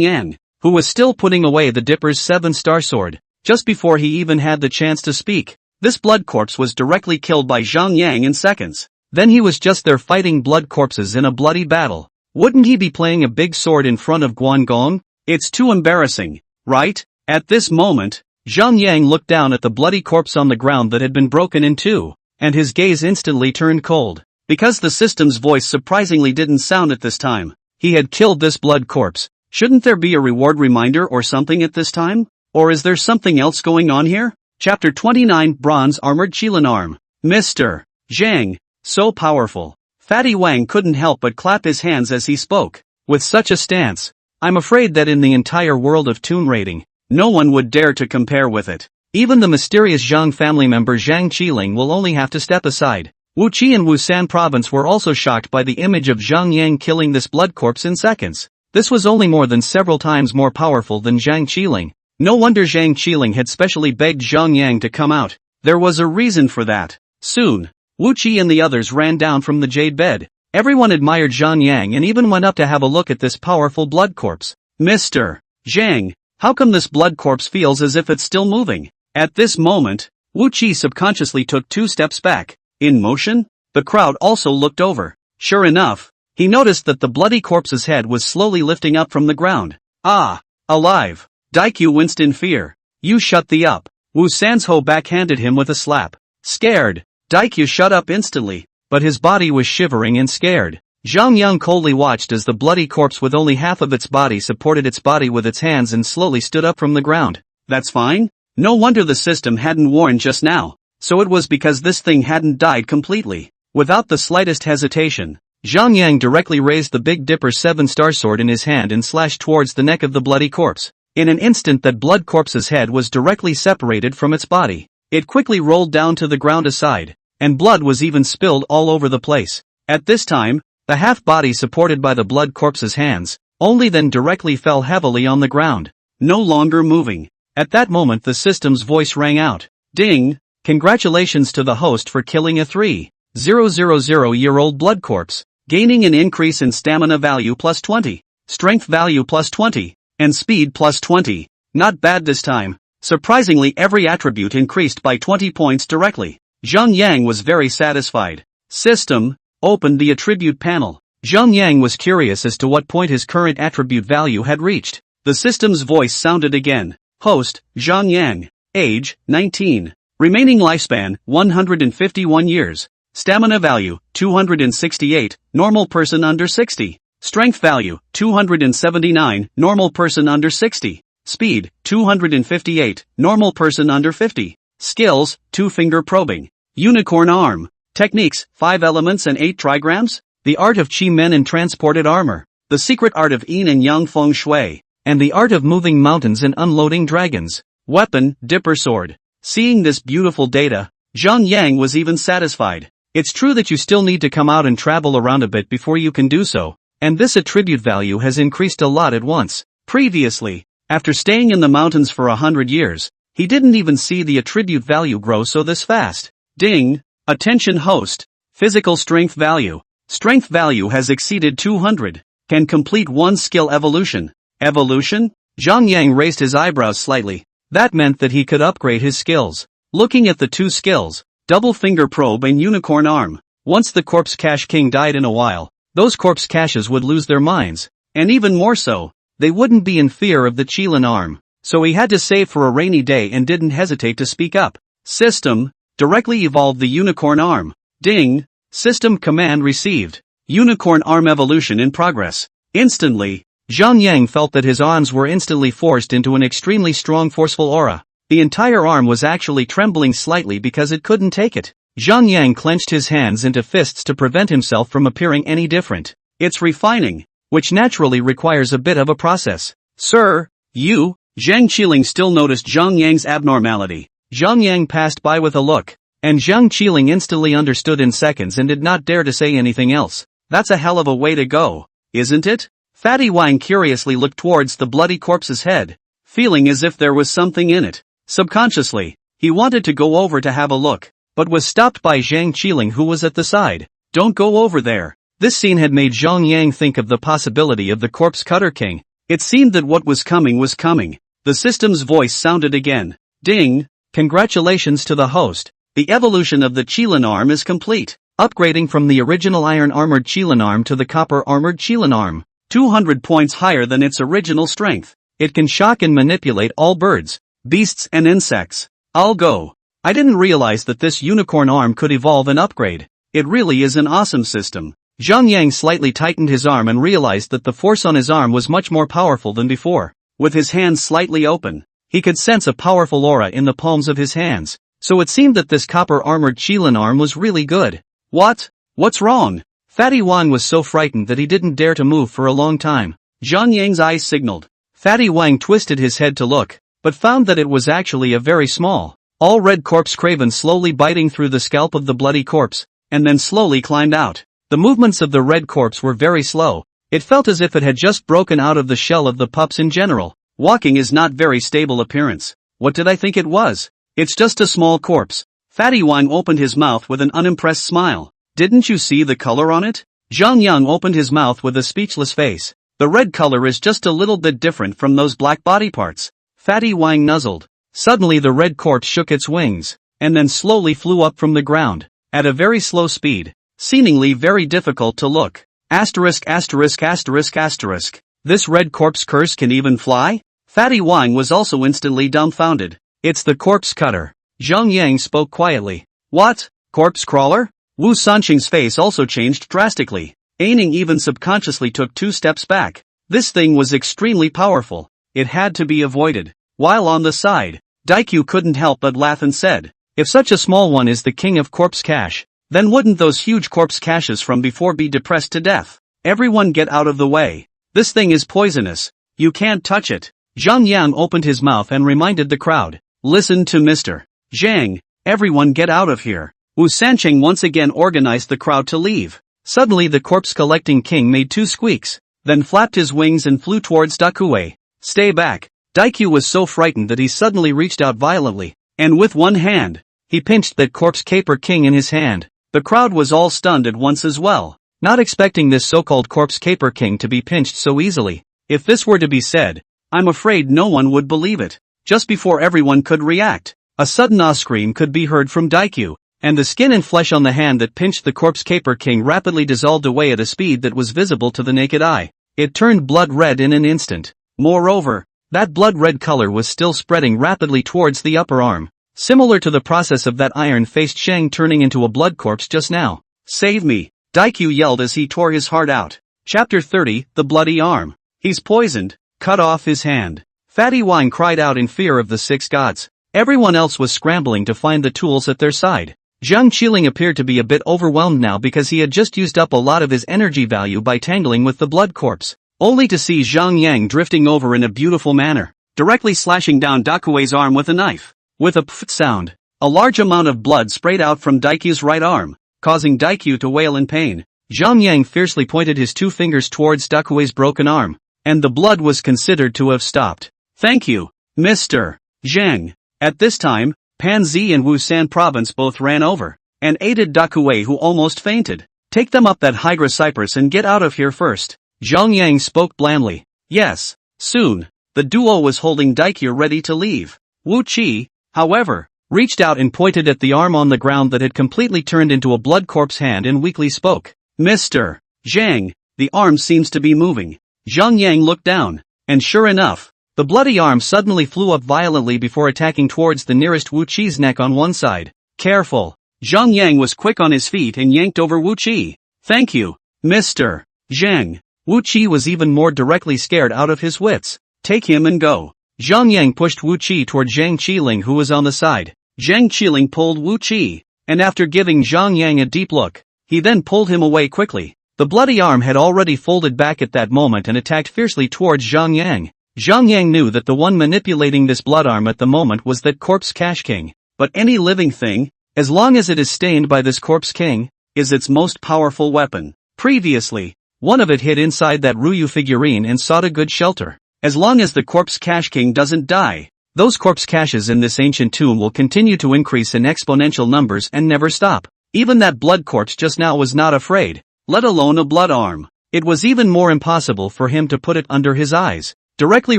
Speaker 1: Yang, who was still putting away the Dipper's 7-star sword. Just before he even had the chance to speak, this blood corpse was directly killed by Zhang Yang in seconds. Then he was just there fighting blood corpses in a bloody battle. Wouldn't he be playing a big sword in front of Guangong? It's too embarrassing, right? At this moment, Zhang Yang looked down at the bloody corpse on the ground that had been broken in two, and his gaze instantly turned cold. Because the system's voice surprisingly didn't sound at this time. He had killed this blood corpse. Shouldn't there be a reward reminder or something at this time? Or is there something else going on here? Chapter 29 Bronze Armored Qilin Arm. Mr. Zhang, so powerful. Fatty Wang couldn't help but clap his hands as he spoke. With such a stance, I'm afraid that in the entire world of Toon rating, no one would dare to compare with it. Even the mysterious Zhang family member Zhang Qiling will only have to step aside. Wuqi and Wusan province were also shocked by the image of Zhang Yang killing this blood corpse in seconds. This was only more than several times more powerful than Zhang Qiling. No wonder Zhang Qiling had specially begged Zhang Yang to come out. There was a reason for that. Soon, Wuqi and the others ran down from the jade bed. Everyone admired Zhang Yang and even went up to have a look at this powerful blood corpse. Mr. Zhang, how come this blood corpse feels as if it's still moving? At this moment, Wuqi subconsciously took 2 steps back. In motion? The crowd also looked over. Sure enough, he noticed that the bloody corpse's head was slowly lifting up from the ground. Ah! Alive! Daikyu winced in fear. You shut the up. Wu Sanzho backhanded him with a slap. Scared, Daikyu shut up instantly, but his body was shivering and scared. Zhang Yang coldly watched as the bloody corpse with only half of its body supported its body with its hands and slowly stood up from the ground. That's fine? No wonder the system hadn't warned just now. So it was because this thing hadn't died completely. Without the slightest hesitation, Zhang Yang directly raised the Big Dipper 7-star sword in his hand and slashed towards the neck of the bloody corpse. In an instant that blood corpse's head was directly separated from its body. It quickly rolled down to the ground aside, and blood was even spilled all over the place. At this time, the half-body supported by the blood corpse's hands, only then directly fell heavily on the ground, no longer moving. At that moment the system's voice rang out. Ding! Congratulations to the host for killing a 3,000-year-old blood corpse, gaining an increase in stamina value plus 20, strength value plus 20, and speed plus 20. Not bad this time. Surprisingly, every attribute increased by 20 points directly. Zhang Yang was very satisfied. System opened the attribute panel. Zhang Yang was curious as to what point his current attribute value had reached. The system's voice sounded again. Host, Zhang Yang. Age, 19. Remaining lifespan, 151 years. Stamina value, 268, normal person under 60. Strength value, 279, normal person under 60. Speed, 258, normal person under 50. Skills, 2-finger probing. Unicorn arm. Techniques, 5 elements and 8 trigrams. The art of Qi Men and transported armor. The secret art of Yin and Yang Feng Shui. And the art of moving mountains and unloading dragons. Weapon, Dipper sword. Seeing this beautiful data, Zhang Yang was even satisfied. It's true that you still need to come out and travel around a bit before you can do so, and this attribute value has increased a lot at once. Previously, after staying in the mountains for 100 years, he didn't even see the attribute value grow so this fast. Ding! Attention host! Physical strength value. Strength value has exceeded 200. Can complete 1 skill evolution. Evolution? Zhang Yang raised his eyebrows slightly. That meant that he could upgrade his skills. Looking at the 2 skills, double finger probe and unicorn arm. Once the corpse cache king died in a while, those corpse caches would lose their minds. And even more so, they wouldn't be in fear of the Qilin arm. So he had to save for a rainy day and didn't hesitate to speak up. System, directly evolved the unicorn arm. Ding! System command received. Unicorn arm evolution in progress. Instantly, Zhang Yang felt that his arms were instantly forced into an extremely strong forceful aura. The entire arm was actually trembling slightly because it couldn't take it. Zhang Yang clenched his hands into fists to prevent himself from appearing any different. It's refining, which naturally requires a bit of a process. Sir, you? Zhang Qiling still noticed Zhang Yang's abnormality. Zhang Yang passed by with a look, and Zhang Qiling instantly understood in seconds and did not dare to say anything else. That's a hell of a way to go, isn't it? Fatty Wang curiously looked towards the bloody corpse's head, feeling as if there was something in it. Subconsciously, he wanted to go over to have a look, but was stopped by Zhang Qiling who was at the side. Don't go over there. This scene had made Zhang Yang think of the possibility of the corpse cutter king. It seemed that what was coming was coming. The system's voice sounded again. Ding! Congratulations to the host. The evolution of the Qilin arm is complete. Upgrading from the original iron armored Qilin arm to the copper armored Qilin arm. 200 points higher than its original strength. It can shock and manipulate all birds. beasts and insects. I'll go. I didn't realize that this unicorn arm could evolve and upgrade. It really is an awesome system. Zhang Yang slightly tightened his arm and realized that the force on his arm was much more powerful than before. With his hands slightly open, he could sense a powerful aura in the palms of his hands, so it seemed that this copper-armored Qilin arm was really good. What? What's wrong? Fatty Wang was so frightened that he didn't dare to move for a long time. Zhang Yang's eyes signaled. Fatty Wang twisted his head to look, but found that it was actually a very small, all-red corpse craven slowly biting through the scalp of the bloody corpse, and then slowly climbed out. The movements of the red corpse were very slow. It felt as if it had just broken out of the shell of the pups in general. Walking is not very stable appearance. What did I think it was? It's just a small corpse. Fatty Wang opened his mouth with an unimpressed smile. Didn't you see the color on it? Zhang Yang opened his mouth with a speechless face. The red color is just a little bit different from those black body parts. Fatty Wang nuzzled. Suddenly the red corpse shook its wings, and then slowly flew up from the ground, at a very slow speed, seemingly very difficult to look. Asterisk asterisk asterisk asterisk. This red corpse curse can even fly? Fatty Wang was also instantly dumbfounded. It's the corpse cutter. Zhang Yang spoke quietly. What? Corpse crawler? Wu Sanqing's face also changed drastically. Aining even subconsciously took 2 steps back. This thing was extremely powerful. It had to be avoided. While on the side, Daikyu couldn't help but laugh and said, if such a small one is the king of corpse cache, then wouldn't those huge corpse caches from before be depressed to death? Everyone get out of the way. This thing is poisonous. You can't touch it. Zhang Yang opened his mouth and reminded the crowd. Listen to Mr. Zhang. Everyone get out of here. Wu Sanqing once again organized the crowd to leave. Suddenly the corpse-collecting king made 2 squeaks, then flapped his wings and flew towards Dakuei. Stay back. Daikyu was so frightened that he suddenly reached out violently, and with one hand, he pinched that corpse caper king in his hand. The crowd was all stunned at once as well, not expecting this so-called corpse caper king to be pinched so easily. If this were to be said, I'm afraid no one would believe it. Just before everyone could react, a sudden scream could be heard from Daikyu, and the skin and flesh on the hand that pinched the corpse caper king rapidly dissolved away at a speed that was visible to the naked eye. It turned blood red in an instant. Moreover, that blood red color was still spreading rapidly towards the upper arm, similar to the process of that iron-faced Shang turning into a blood corpse just now. Save me! Daikyu yelled as he tore his heart out. Chapter 30, The Bloody Arm. He's poisoned. Cut off his hand. Fatty Wang cried out in fear of the 6 gods. Everyone else was scrambling to find the tools at their side. Zhang Qiling appeared to be a bit overwhelmed now because he had just used up a lot of his energy value by tangling with the blood corpse, only to see Zhang Yang drifting over in a beautiful manner, directly slashing down Dakuei's arm with a knife. With a pfft sound, a large amount of blood sprayed out from Daikyu's right arm, causing Daikyu to wail in pain. Zhang Yang fiercely pointed his 2 fingers towards Dakuei's broken arm, and the blood was considered to have stopped. Thank you, Mr. Zhang. At this time, Panzi and Wusan province both ran over, and aided Dakuei who almost fainted. Take them up that Hydra Cypress and get out of here first. Zhang Yang spoke blandly. Yes, soon. The duo was holding Daikyu ready to leave. Wu Qi, however, reached out and pointed at the arm on the ground that had completely turned into a blood corpse hand and weakly spoke. Mr. Zhang, the arm seems to be moving. Zhang Yang looked down, and sure enough, the bloody arm suddenly flew up violently before attacking towards the nearest Wu Qi's neck on one side. Careful! Zhang Yang was quick on his feet and yanked over Wu Qi. Thank you, Mr. Zhang. Wu Qi was even more directly scared out of his wits. Take him and go. Zhang Yang pushed Wu Qi toward Zhang Qiling who was on the side. Zhang Qiling pulled Wu Qi, and after giving Zhang Yang a deep look, he then pulled him away quickly. The bloody arm had already folded back at that moment and attacked fiercely towards Zhang Yang. Zhang Yang knew that the one manipulating this blood arm at the moment was that corpse cache king, but any living thing, as long as it is stained by this corpse king, is its most powerful weapon. Previously, one of it hid inside that Ruyu figurine and sought a good shelter. As long as the corpse cache king doesn't die, those corpse caches in this ancient tomb will continue to increase in exponential numbers and never stop. Even that blood corpse just now was not afraid, let alone a blood arm. It was even more impossible for him to put it under his eyes. Directly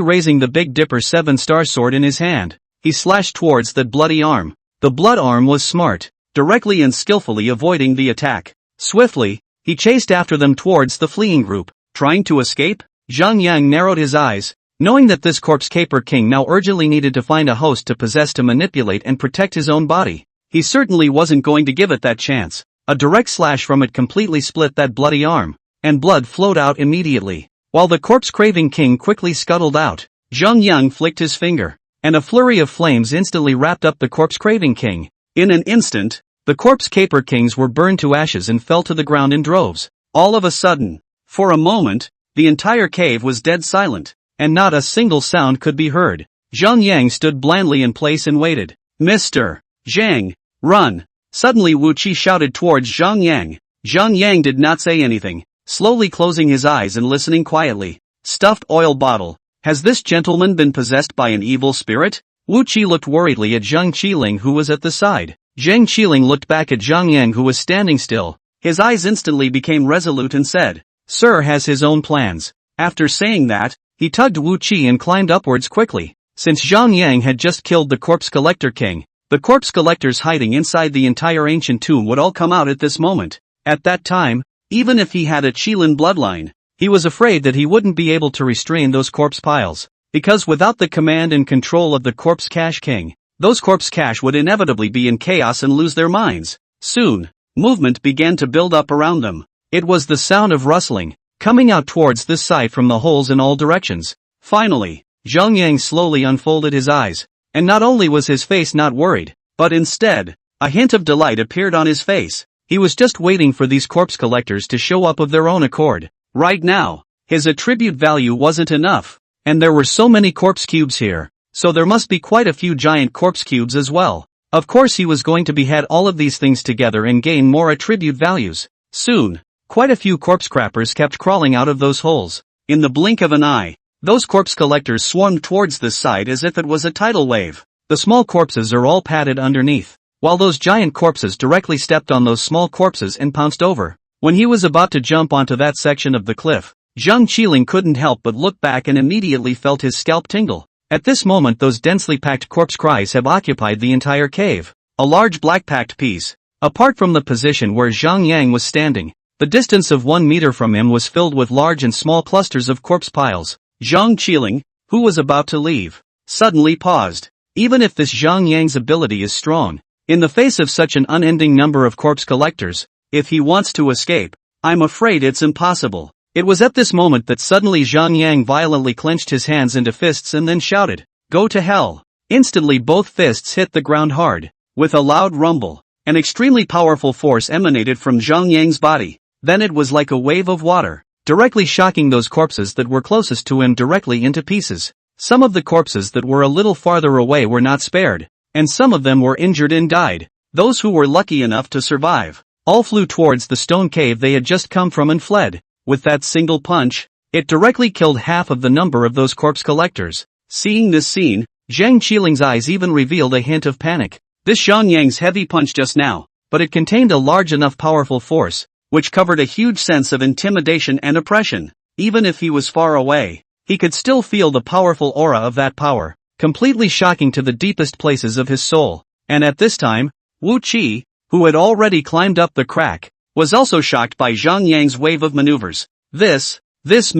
Speaker 1: raising the Big Dipper 7-star sword in his hand, he slashed towards that bloody arm. The blood arm was smart, directly and skillfully avoiding the attack. Swiftly, he chased after them towards the fleeing group. Trying to escape? Zhang Yang narrowed his eyes. Knowing that this corpse caper king now urgently needed to find a host to possess to manipulate and protect his own body, he certainly wasn't going to give it that chance. A direct slash from it completely split that bloody arm, and blood flowed out immediately. While the corpse-craving king quickly scuttled out, Zhang Yang flicked his finger, and a flurry of flames instantly wrapped up the corpse-craving king. In an instant, the corpse caper kings were burned to ashes and fell to the ground in droves. All of a sudden, for a moment, the entire cave was dead silent, and not a single sound could be heard. Zhang Yang stood blandly in place and waited. Mr. Zhang, run! Suddenly Wu Qi shouted towards Zhang Yang. Zhang Yang did not say anything, slowly closing his eyes and listening quietly. Stuffed oil bottle. Has this gentleman been possessed by an evil spirit? Wu Qi looked worriedly at Zhang Qiling who was at the side. Zhang Qiling looked back at Zhang Yang who was standing still. His eyes instantly became resolute and said, Sir has his own plans. After saying that, he tugged Wu Qi and climbed upwards quickly. Since Zhang Yang had just killed the corpse collector king, the corpse collectors hiding inside the entire ancient tomb would all come out at this moment. At that time, even if he had a Qilin bloodline, he was afraid that he wouldn't be able to restrain those corpse piles, because without the command and control of the corpse cache king, those corpse cache would inevitably be in chaos and lose their minds. Soon, movement began to build up around them. It was the sound of rustling, coming out towards this side from the holes in all directions. Finally, Zhang Yang slowly unfolded his eyes, and not only was his face not worried, but instead, a hint of delight appeared on his face. He was just waiting for these corpse collectors to show up of their own accord. Right now, his attribute value wasn't enough, and there were so many corpse cubes here, so there must be quite a few giant corpse cubes as well. Of course he was going to behead all of these things together and gain more attribute values. Soon, quite a few corpse crappers kept crawling out of those holes. In the blink of an eye, those corpse collectors swarmed towards this side as if it was a tidal wave. The small corpses are all padded underneath, while those giant corpses directly stepped on those small corpses and pounced over. When he was about to jump onto that section of the cliff, Zhang Qiling couldn't help but look back and immediately felt his scalp tingle. At this moment those densely packed corpse cries have occupied the entire cave. A large black-packed piece, apart from the position where Zhang Yang was standing, the distance of 1 meter from him was filled with large and small clusters of corpse piles. Zhang Qiling, who was about to leave, suddenly paused. Even if this Zhang Yang's ability is strong, in the face of such an unending number of corpse collectors, if he wants to escape, I'm afraid it's impossible. It was at this moment that suddenly Zhang Yang violently clenched his hands into fists and then shouted, Go to hell! Instantly both fists hit the ground hard. With a loud rumble, an extremely powerful force emanated from Zhang Yang's body. Then it was like a wave of water, directly shocking those corpses that were closest to him directly into pieces. Some of the corpses that were a little farther away were not spared, and some of them were injured and died. Those who were lucky enough to survive, all flew towards the stone cave they had just come from and fled. With that single punch, it directly killed half of the number of those corpse collectors. Seeing this scene, Zhang Qiling's eyes even revealed a hint of panic. This Zhang Yang's heavy punch just now, but it contained a large enough powerful force, which covered a huge sense of intimidation and oppression. Even if he was far away, he could still feel the powerful aura of that power, completely shocking to the deepest places of his soul. And at this time, Wu Qi, who had already climbed up the crack, was also shocked by Zhang Yang's wave of maneuvers. This is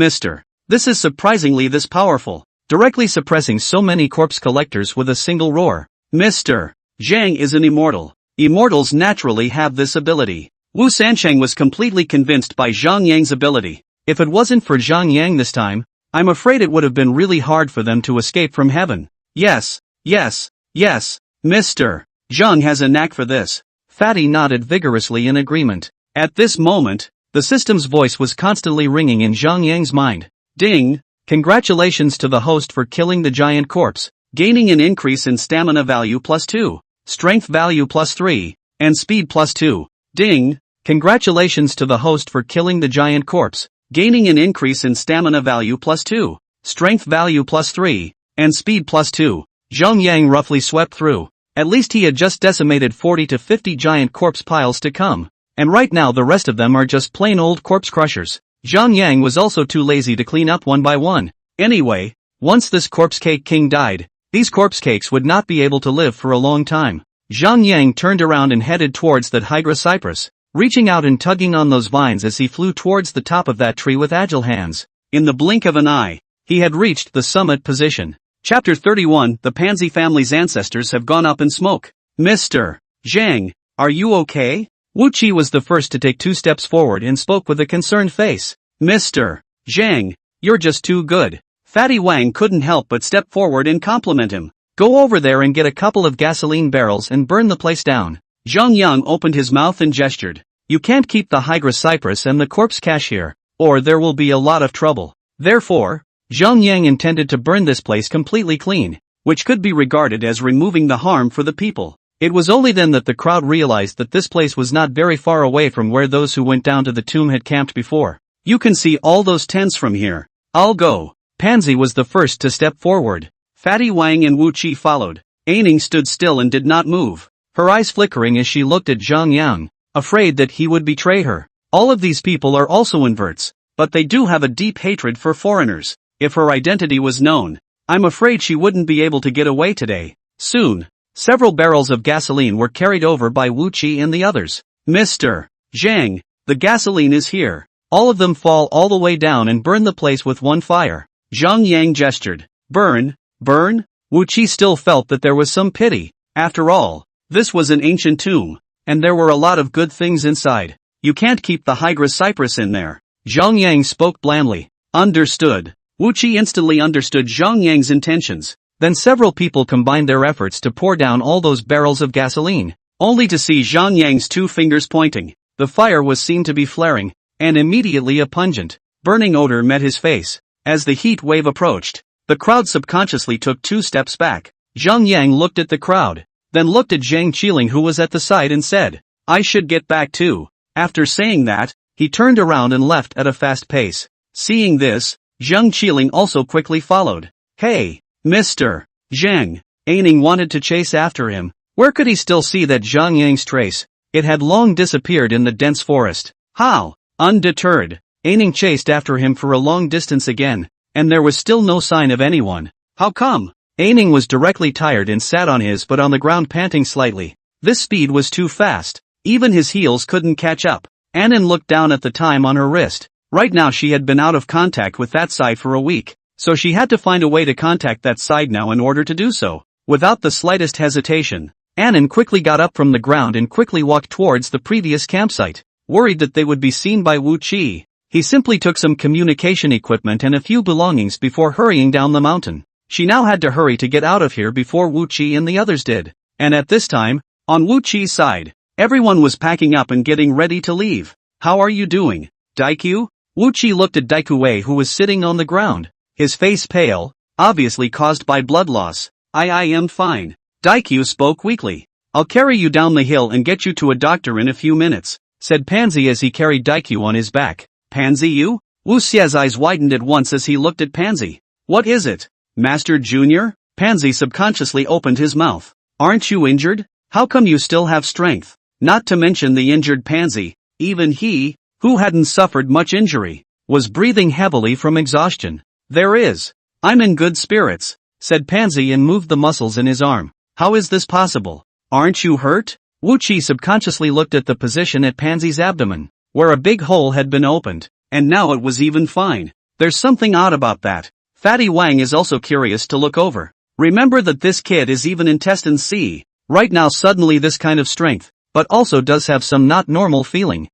Speaker 1: surprisingly this powerful, directly suppressing so many corpse collectors with a single roar. Mr. Zhang is an immortal. Immortals naturally have this ability. Wu Sancheng was completely convinced by Zhang Yang's ability. If it wasn't for Zhang Yang this time, I'm afraid it would have been really hard for them to escape from heaven. Yes, Mr. Zhang has a knack for this. Fatty nodded vigorously in agreement. At this moment, the system's voice was constantly ringing in Zhang Yang's mind. Ding! Congratulations to the host for killing the giant corpse, gaining an increase in stamina value +2, strength value +3, and speed +2. Ding! Congratulations to the host for killing the giant corpse, gaining an increase in stamina value +2, strength value +3, and speed +2. Zhang Yang roughly swept through. At least he had just decimated 40 to 50 giant corpse piles to come. And right now the rest of them are just plain old corpse crushers. Zhang Yang was also too lazy to clean up one by one. Anyway, once this corpse cake king died, these corpse cakes would not be able to live for a long time. Zhang Yang turned around and headed towards that Hydra cypress, reaching out and tugging on those vines as he flew towards the top of that tree with agile hands. In the blink of an eye, He had reached the summit position. Chapter 31. The Pansy family's ancestors have gone up in smoke. Mr. Zhang, are you okay? Wu Qi was the first to take 2 steps forward and spoke with a concerned face. Mr. Zhang, you're just too good. Fatty Wang couldn't help but step forward and compliment him. Go over there and get a couple of gasoline barrels and burn the place down. Zhang Yang opened his mouth and gestured. You can't keep the Hydra Cypress and the corpse cache here, or there will be a lot of trouble. Therefore, Zhang Yang intended to burn this place completely clean, which could be regarded as removing the harm for the people. It was only then that the crowd realized that this place was not very far away from where those who went down to the tomb had camped before. You can see all those tents from here. I'll go. Pansy was the first to step forward. Fatty Wang and Wu Qi followed. Aining stood still and did not move, her eyes flickering as she looked at Zhang Yang, afraid that he would betray her. All of these people are also inverts, but they do have a deep hatred for foreigners. If her identity was known, I'm afraid she wouldn't be able to get away today. Soon, several barrels of gasoline were carried over by Wu Qi and the others. Mr. Zhang, the gasoline is here. All of them fall all the way down and burn the place with one fire. Zhang Yang gestured. Burn, burn? Wu Qi still felt that there was some pity. After all, this was an ancient tomb, and there were a lot of good things inside. You can't keep the Hydra Cypress in there. Zhang Yang spoke blandly. Understood. Wu Qi instantly understood Zhang Yang's intentions. Then several people combined their efforts to pour down all those barrels of gasoline, only to see Zhang Yang's 2 fingers pointing. The fire was seen to be flaring, and immediately a pungent, burning odor met his face. As the heat wave approached, the crowd subconsciously took 2 steps back. Zhang Yang looked at the crowd, then looked at Zhang Qiling who was at the side and said, I should get back too. After saying that, he turned around and left at a fast pace. Seeing this, Zhang Qiling also quickly followed. Hey, Mr. Zhang. Aining wanted to chase after him. Where could he still see that Zhang Yang's trace? It had long disappeared in the dense forest. How? Undeterred, Aining chased after him for a long distance again, and there was still no sign of anyone. How come? Aining was directly tired and sat on his butt on the ground panting slightly. This speed was too fast. Even his heels couldn't catch up. Annan looked down at the time on her wrist. Right now she had been out of contact with that side for a week, so she had to find a way to contact that side now in order to do so. Without the slightest hesitation, Annan quickly got up from the ground and quickly walked towards the previous campsite. Worried that they would be seen by Wu Qi, he simply took some communication equipment and a few belongings before hurrying down the mountain. She now had to hurry to get out of here before Wu Qi and the others did. And at this time, on Wu Qi's side, everyone was packing up and getting ready to leave. How are you doing, Daikyu? Wu Qi looked at Daikyu who was sitting on the ground, his face pale, obviously caused by blood loss. I am fine. Daikyu spoke weakly. I'll carry you down the hill and get you to a doctor in a few minutes, said Pansy as he carried Daikyu on his back. Pansy you? Wu Xia's eyes widened at once as he looked at Pansy. What is it? Master Junior? Pansy subconsciously opened his mouth. Aren't you injured? How come you still have strength? Not to mention the injured Pansy, even he, who hadn't suffered much injury, was breathing heavily from exhaustion. There is. I'm in good spirits, said Pansy and moved the muscles in his arm. How is this possible? Aren't you hurt? Wu Qi subconsciously looked at the position at Pansy's abdomen, where a big hole had been opened, and now it was even fine. There's something odd about that. Fatty Wang is also curious to look over. Remember that this kid is even intestine C. Right now suddenly this kind of strength, but also does have some not normal feeling.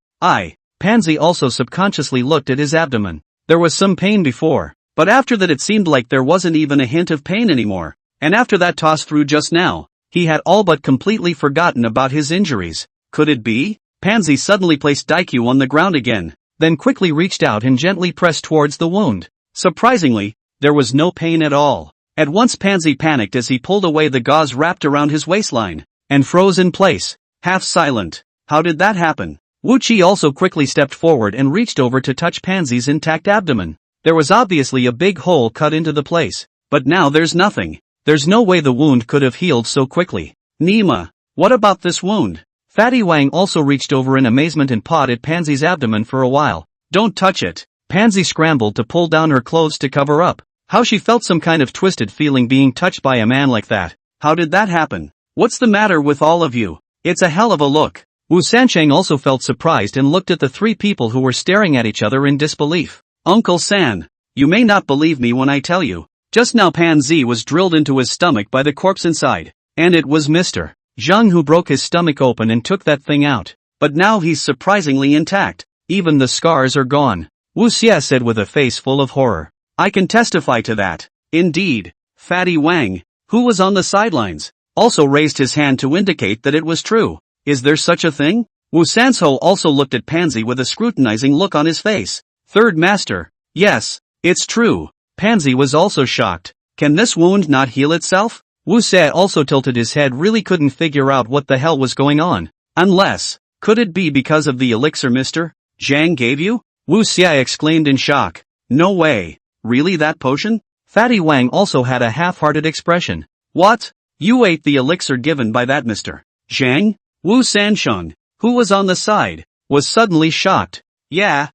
Speaker 1: Pansy also subconsciously looked at his abdomen. There was some pain before, but after that it seemed like there wasn't even a hint of pain anymore. And after that toss through just now, he had all but completely forgotten about his injuries. Could it be? Pansy suddenly placed Daikyu on the ground again, then quickly reached out and gently pressed towards the wound. Surprisingly, there was no pain at all. At once Pansy panicked as he pulled away the gauze wrapped around his waistline, and froze in place, half silent. How did that happen? Wu Qi also quickly stepped forward and reached over to touch Pansy's intact abdomen. There was obviously a big hole cut into the place, but now there's nothing. There's no way the wound could have healed so quickly. Nima, what about this wound? Fatty Wang also reached over in amazement and pawed at Pansy's abdomen for a while. Don't touch it. Pansy scrambled to pull down her clothes to cover up. How she felt some kind of twisted feeling being touched by a man like that. How did that happen? What's the matter with all of you? It's a hell of a look. Wu Sancheng also felt surprised and looked at the 3 people who were staring at each other in disbelief. Uncle San, You may not believe me when I tell you. Just now Pansy was drilled into his stomach by the corpse inside. And it was Mr. Zhang who broke his stomach open and took that thing out. But now he's surprisingly intact. Even the scars are gone. Wu Xia said with a face full of horror. I can testify to that. Indeed. Fatty Wang, who was on the sidelines, also raised his hand to indicate that it was true. Is there such a thing? Wu Sanzhou also looked at Pansy with a scrutinizing look on his face. Third master. Yes, it's true. Pansy was also shocked. Can this wound not heal itself? Wu Xia also tilted his head, really couldn't figure out what the hell was going on. Unless, could it be because of the elixir Mr. Zhang gave you? Wu Xia exclaimed in shock. No way. Really, that potion? Fatty Wang also had a half-hearted expression. What? You ate the elixir given by that Mr. Zhang? Wu Sansheng, who was on the side, was suddenly shocked. Yeah.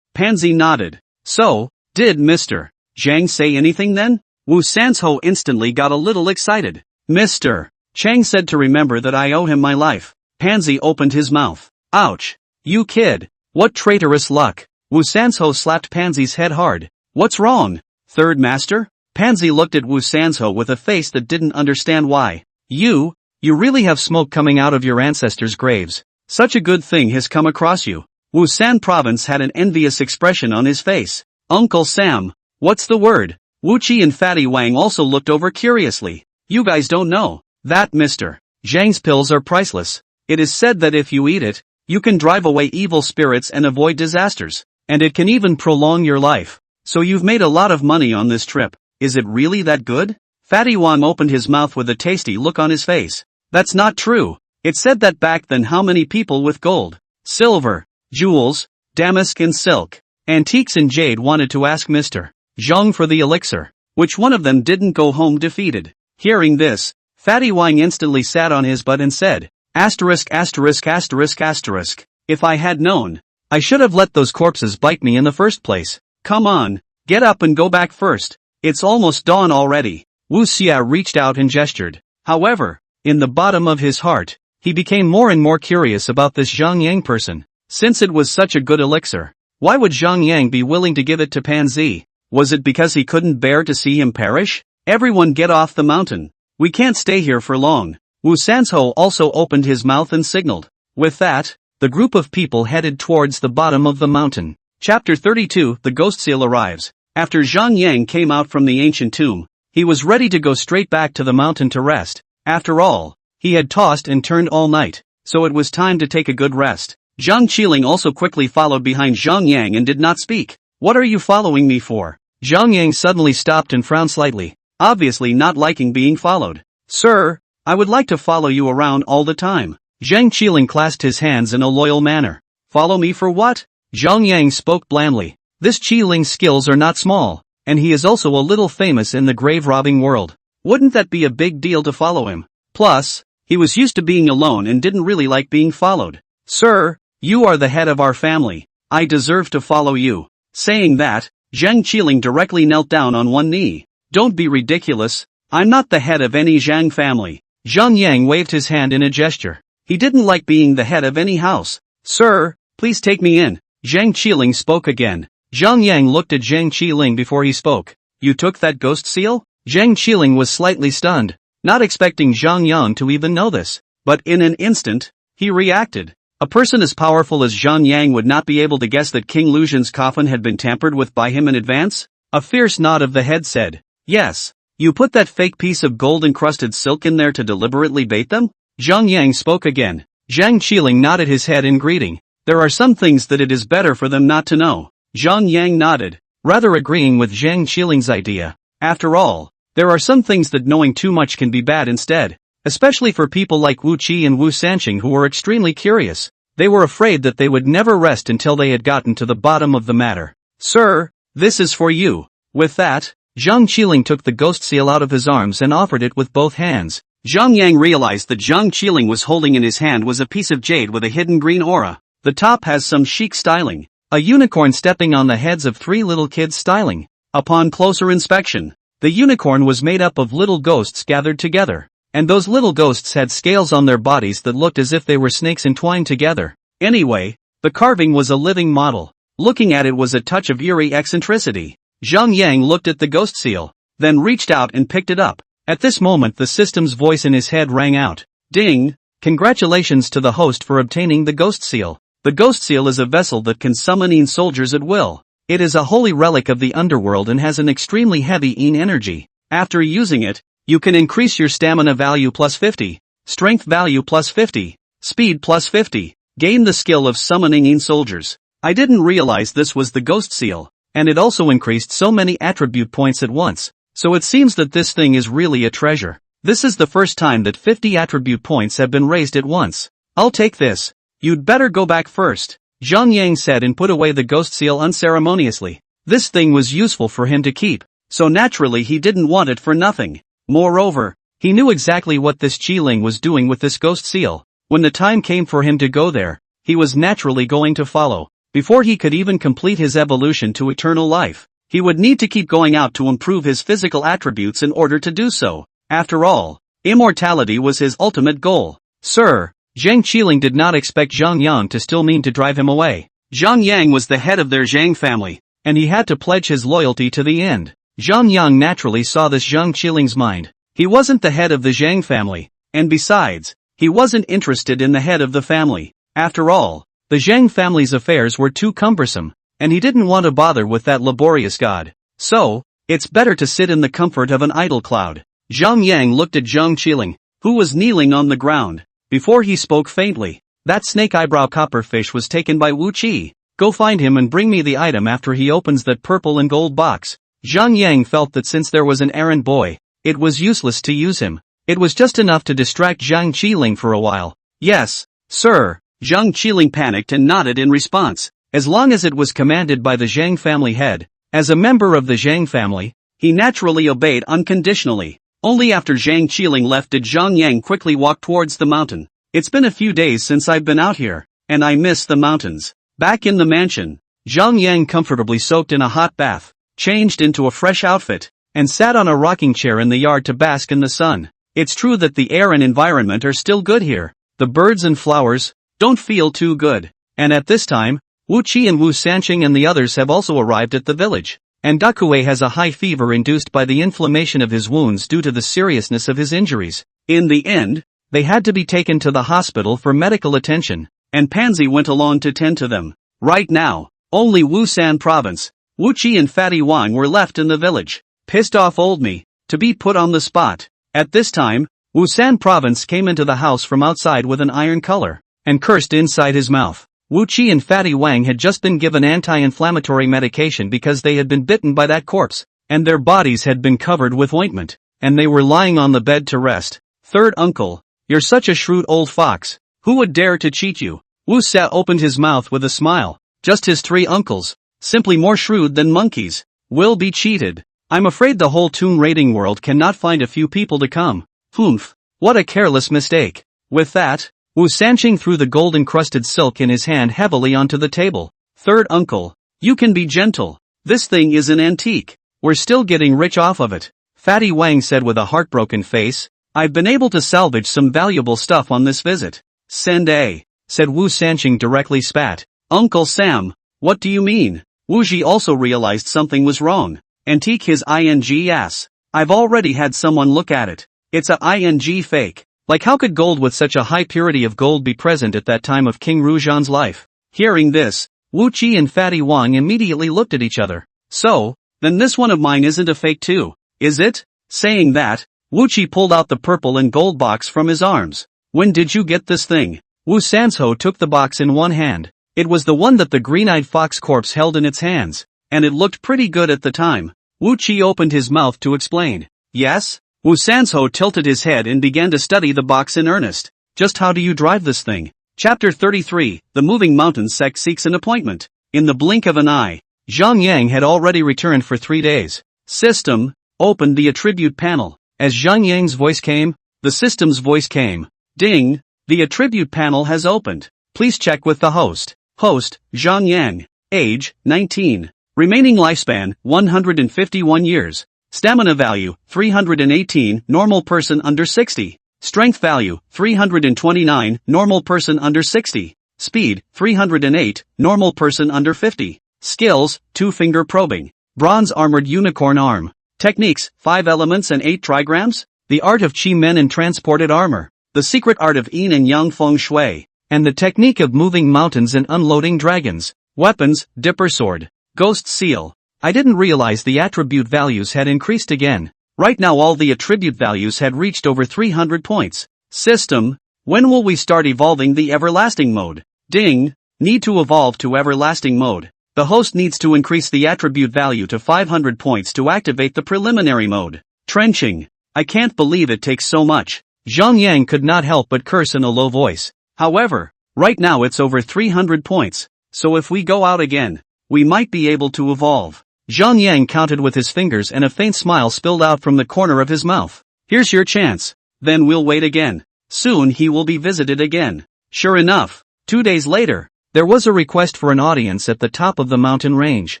Speaker 1: Pansy nodded. So, did Mr. Zhang say anything then? Wu Sanzhou instantly got a little excited. Mr. Chang said to remember that I owe him my life. Pansy opened his mouth. Ouch. You kid. What traitorous luck. Wu Sanzhou slapped Pansy's head hard. What's wrong? Third master? Pansy looked at Wu Sanzhou with a face that didn't understand why. You really have smoke coming out of your ancestors' graves. Such a good thing has come across you. Wu San Province had an envious expression on his face. Uncle Sam, what's the word? Wu Qi and Fatty Wang also looked over curiously. You guys don't know that Mr. Zhang's pills are priceless. It is said that if you eat it, you can drive away evil spirits and avoid disasters. And it can even prolong your life. So you've made a lot of money on this trip. Is it really that good? Fatty Wang opened his mouth with a tasty look on his face. That's not true. It said that back then how many people with gold, silver, jewels, damask and silk, antiques and jade wanted to ask Mr. Zhang for the elixir. Which one of them didn't go home defeated? Hearing this, Fatty Wang instantly sat on his butt and said, *********. If I had known, I should have let those corpses bite me in the first place. Come on, get up and go back first. It's almost dawn already. Wu Xia reached out and gestured. However, in the bottom of his heart, he became more and more curious about this Zhang Yang person. Since it was such a good elixir, why would Zhang Yang be willing to give it to Pansy? Was it because he couldn't bear to see him perish? Everyone get off the mountain. We can't stay here for long. Wu Sanzhou also opened his mouth and signaled. With that, the group of people headed towards the bottom of the mountain. Chapter 32, The Ghost Seal arrives. After Zhang Yang came out from the ancient tomb, he was ready to go straight back to the mountain to rest. After all, he had tossed and turned all night, so it was time to take a good rest. Zhang Qiling also quickly followed behind Zhang Yang and did not speak. What are you following me for? Zhang Yang suddenly stopped and frowned slightly, obviously not liking being followed. Sir, I would like to follow you around all the time. Zhang Qiling clasped his hands in a loyal manner. Follow me for what? Zhang Yang spoke blandly. This Qiling's skills are not small, and he is also a little famous in the grave-robbing world. Wouldn't that be a big deal to follow him? Plus, he was used to being alone and didn't really like being followed. Sir, you are the head of our family. I deserve to follow you. Saying that, Zhang Qiling directly knelt down on one knee. Don't be ridiculous. I'm not the head of any Zhang family. Zhang Yang waved his hand in a gesture. He didn't like being the head of any house. Sir, please take me in. Zhang Qiling spoke again. Zhang Yang looked at Zhang Qiling before he spoke. You took that ghost seal? Zhang Qiling was slightly stunned, not expecting Zhang Yang to even know this. But in an instant, he reacted. A person as powerful as Zhang Yang would not be able to guess that King Lucian's coffin had been tampered with by him in advance? A fierce nod of the head said, yes. You put that fake piece of gold-encrusted silk in there to deliberately bait them? Zhang Yang spoke again. Zhang Qiling nodded his head in greeting. There are some things that it is better for them not to know. Zhang Yang nodded, rather agreeing with Zhang Qiling's idea. After all, there are some things that knowing too much can be bad instead, especially for people like Wu Qi and Wu Sanqing who were extremely curious. They were afraid that they would never rest until they had gotten to the bottom of the matter. Sir, this is for you. With that, Zhang Qiling took the ghost seal out of his arms and offered it with both hands. Zhang Yang realized that Zhang Qiling was holding in his hand was a piece of jade with a hidden green aura. The top has some chic styling. A unicorn stepping on the heads of 3 little kids styling. Upon closer inspection, the unicorn was made up of little ghosts gathered together. And those little ghosts had scales on their bodies that looked as if they were snakes entwined together. Anyway, the carving was a living model. Looking at it was a touch of eerie eccentricity. Zhang Yang looked at the ghost seal, then reached out and picked it up. At this moment the system's voice in his head rang out. Ding! Congratulations to the host for obtaining the ghost seal. The ghost seal is a vessel that can summon Yin soldiers at will. It is a holy relic of the underworld and has an extremely heavy Yin energy. After using it, you can increase your stamina value plus 50, strength value plus 50, speed plus 50, gain the skill of summoning Yin soldiers. I didn't realize this was the ghost seal, and it also increased so many attribute points at once, so it seems that this thing is really a treasure. This is the first time that 50 attribute points have been raised at once. I'll take this. You'd better go back first, Zhang Yang said and put away the ghost seal unceremoniously. This thing was useful for him to keep, so naturally he didn't want it for nothing. Moreover, he knew exactly what this Qiling was doing with this ghost seal. When the time came for him to go there, he was naturally going to follow. Before he could even complete his evolution to eternal life, he would need to keep going out to improve his physical attributes in order to do so. After all, immortality was his ultimate goal. Sir, Zhang Qiling did not expect Zhang Yang to still mean to drive him away. Zhang Yang was the head of their Zhang family, and he had to pledge his loyalty to the end. Zhang Yang naturally saw this Zhang Qiling's mind. He wasn't the head of the Zhang family, and besides, he wasn't interested in the head of the family. After all, the Zhang family's affairs were too cumbersome, and he didn't want to bother with that laborious god. So, it's better to sit in the comfort of an idle cloud. Zhang Yang looked at Zhang Qiling, who was kneeling on the ground. Before he spoke faintly, that snake eyebrow copperfish was taken by Wu Qi. Go find him and bring me the item after he opens that purple and gold box. Zhang Yang felt that since there was an errand boy, it was useless to use him. It was just enough to distract Zhang Qiling for a while. Yes, sir. Zhang Qiling panicked and nodded in response. As long as it was commanded by the Zhang family head, as a member of the Zhang family, he naturally obeyed unconditionally. Only after Zhang Qiling left did Zhang Yang quickly walk towards the mountain. It's been a few days since I've been out here, and I miss the mountains. Back in the mansion, Zhang Yang comfortably soaked in a hot bath, changed into a fresh outfit, and sat on a rocking chair in the yard to bask in the sun. It's true that the air and environment are still good here. The birds and flowers don't feel too good. And at this time, Wu Qi and Wu Sanqing and the others have also arrived at the village. And Dakue has a high fever induced by the inflammation of his wounds due to the seriousness of his injuries. In the end, they had to be taken to the hospital for medical attention, and Pansy went along to tend to them. Right now, only Wusan province, Wu Qi and Fatty Wang were left in the village. Pissed off old me, to be put on the spot. At this time, Wusan province came into the house from outside with an iron collar, and cursed inside his mouth. Wu Qi and Fatty Wang had just been given anti-inflammatory medication because they had been bitten by that corpse, and their bodies had been covered with ointment, and they were lying on the bed to rest. Third uncle, you're such a shrewd old fox. Who would dare to cheat you? Wu Sa opened his mouth with a smile. Just his three uncles, simply more shrewd than monkeys, will be cheated. I'm afraid the whole Toon rating world cannot find a few people to come. Humph, what a careless mistake. With that, Wu Sanqing threw the gold-encrusted silk in his hand heavily onto the table. Third uncle, you can be gentle. This thing is an antique. We're still getting rich off of it. Fatty Wang said with a heartbroken face. I've been able to salvage some valuable stuff on this visit. Send a, said Wu Sanqing directly spat. Uncle Sam, what do you mean? Wu Ji also realized something was wrong. Antique his ing ass. I've already had someone look at it. It's a ing fake. Like how could gold with such a high purity of gold be present at that time of King Rujan's life? Hearing this, Wu Qi and Fatty Wang immediately looked at each other. So, then this one of mine isn't a fake too, is it? Saying that, Wu Qi pulled out the purple and gold box from his arms. When did you get this thing? Wu Sanzho took the box in one hand. It was the one that the green-eyed fox corpse held in its hands, and it looked pretty good at the time. Wu Qi opened his mouth to explain. Yes? Wu Sanzho tilted his head and began to study the box in earnest. Just how do you drive this thing? Chapter 33, The Moving Mountains Sect seeks an appointment. In the blink of an eye, Zhang Yang had already returned for 3 days. System, opened the attribute panel. As Zhang Yang's voice came, the system's voice came. Ding, the attribute panel has opened. Please check with the host. Host, Zhang Yang. Age, 19. Remaining lifespan, 151 years. Stamina value, 318, normal person under 60. Strength value, 329, normal person under 60. Speed, 308, normal person under 50. Skills, 2-finger probing. bronze armored unicorn arm. Techniques, 5 elements and 8 trigrams. The art of chi men in transported armor. The secret art of yin and yang feng shui. And the technique of moving mountains and unloading dragons. Weapons, dipper sword. Ghost seal. I didn't realize the attribute values had increased again. Right now all the attribute values had reached over 300 points. System. When will we start evolving the everlasting mode? Ding. Need to evolve to everlasting mode. The host needs to increase the attribute value to 500 points to activate the preliminary mode. Trenching. I can't believe it takes so much. Zhang Yang could not help but curse in a low voice. However, right now it's over 300 points, so if we go out again, we might be able to evolve. Zhang Yang counted with his fingers and a faint smile spilled out from the corner of his mouth. Here's your chance. Then we'll wait again. Soon he will be visited again. Sure enough, 2 days later, there was a request for an audience at the top of the mountain range.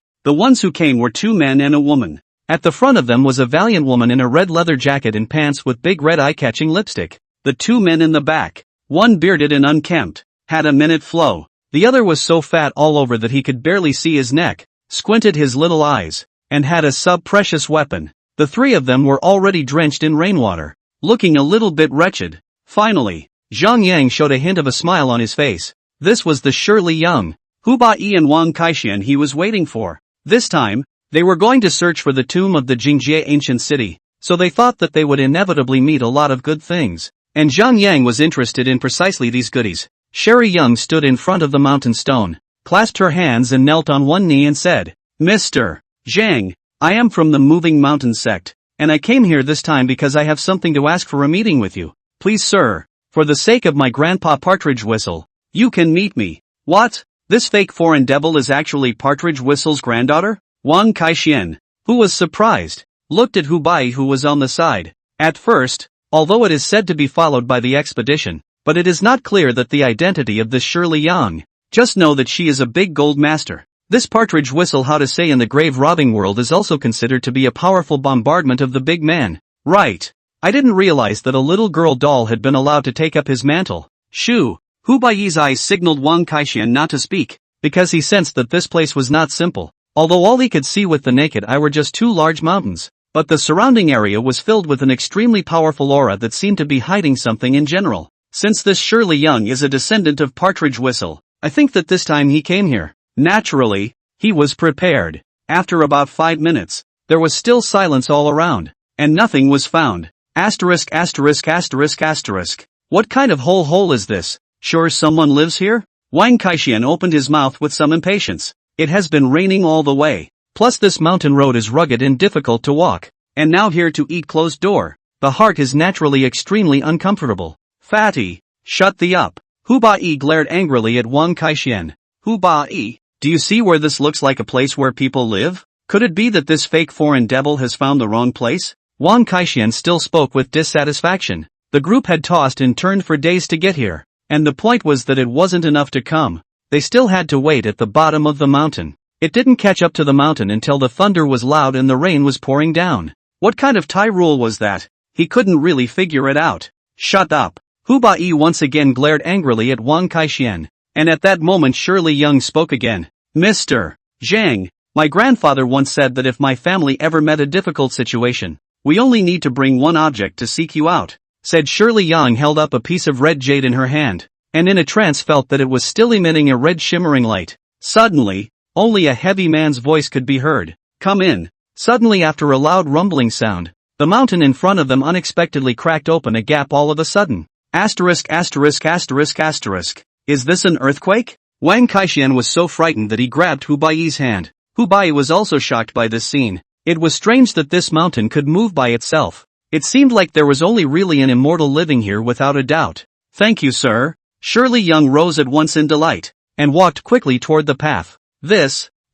Speaker 1: The ones who came were 2 men and a woman. At the front of them was a valiant woman in a red leather jacket and pants with big red eye-catching lipstick. The 2 men in the back, one bearded and unkempt, had a minute flow. The other was so fat all over that he could barely see his neck, squinted his little eyes, and had a sub-precious weapon. The 3 of them were already drenched in rainwater, looking a little bit wretched. Finally, Zhang Yang showed a hint of a smile on his face. This was the surely young Hu Bai and Wang Kaixian he was waiting for. This time, they were going to search for the tomb of the Jingjie ancient city, so they thought that they would inevitably meet a lot of good things. And Zhang Yang was interested in precisely these goodies. Sherry Young stood in front of the mountain stone, clasped her hands and knelt on one knee and said, Mr. Zhang, I am from the Moving Mountain sect, and I came here this time because I have something to ask for a meeting with you. Please sir, for the sake of my grandpa Partridge Whistle, you can meet me. What? This fake foreign devil is actually Partridge Whistle's granddaughter? Wang Kaixian, who was surprised, looked at Hu Bai who was on the side. At first, although it is said to be followed by the expedition, but it is not clear that the identity of this Shirley Yang. Just know that she is a big gold master. This Partridge Whistle how to say in the grave robbing world is also considered to be a powerful bombardment of the big man. Right. I didn't realize that a little girl doll had been allowed to take up his mantle. Shoo. Hu Bai's eyes signaled Wang Kaixian not to speak, because he sensed that this place was not simple. Although all he could see with the naked eye were just 2 large mountains, but the surrounding area was filled with an extremely powerful aura that seemed to be hiding something in general. Since this Shirley Young is a descendant of Partridge Whistle, I think that this time he came here. Naturally, he was prepared. After about 5 minutes, there was still silence all around, and nothing was found. Asterisk asterisk asterisk asterisk. What kind of hole is this? Sure someone lives here? Wang Kaixian opened his mouth with some impatience. It has been raining all the way. Plus this mountain road is rugged and difficult to walk. And now here to eat closed door. The heart is naturally extremely uncomfortable. Fatty, shut the up. Hu Bai glared angrily at Wang Kaixian. Hu Bai, do you see where this looks like a place where people live? Could it be that this fake foreign devil has found the wrong place? Wang Kaixian still spoke with dissatisfaction. The group had tossed and turned for days to get here, and the point was that it wasn't enough to come. They still had to wait at the bottom of the mountain. It didn't catch up to the mountain until the thunder was loud and the rain was pouring down. What kind of Thai rule was that? He couldn't really figure it out. Shut up. Hu Bai once again glared angrily at Wang Kaixian, and at that moment Shirley Young spoke again. Mr. Zhang, my grandfather once said that if my family ever met a difficult situation, we only need to bring one object to seek you out, said Shirley Young held up a piece of red jade in her hand, and in a trance felt that it was still emitting a red shimmering light. Suddenly, only a heavy man's voice could be heard. Come in. Suddenly after a loud rumbling sound, the mountain in front of them unexpectedly cracked open a gap all of a sudden. Asterisk asterisk asterisk asterisk. Is this an earthquake? Wang Kaixian was so frightened that he grabbed Hu Bai's hand. Hu Bai was also shocked by this scene. It was strange that this mountain could move by itself. It seemed like there was only really an immortal living here without a doubt. Thank you sir. Shirley Young rose at once in delight, and walked quickly toward the path.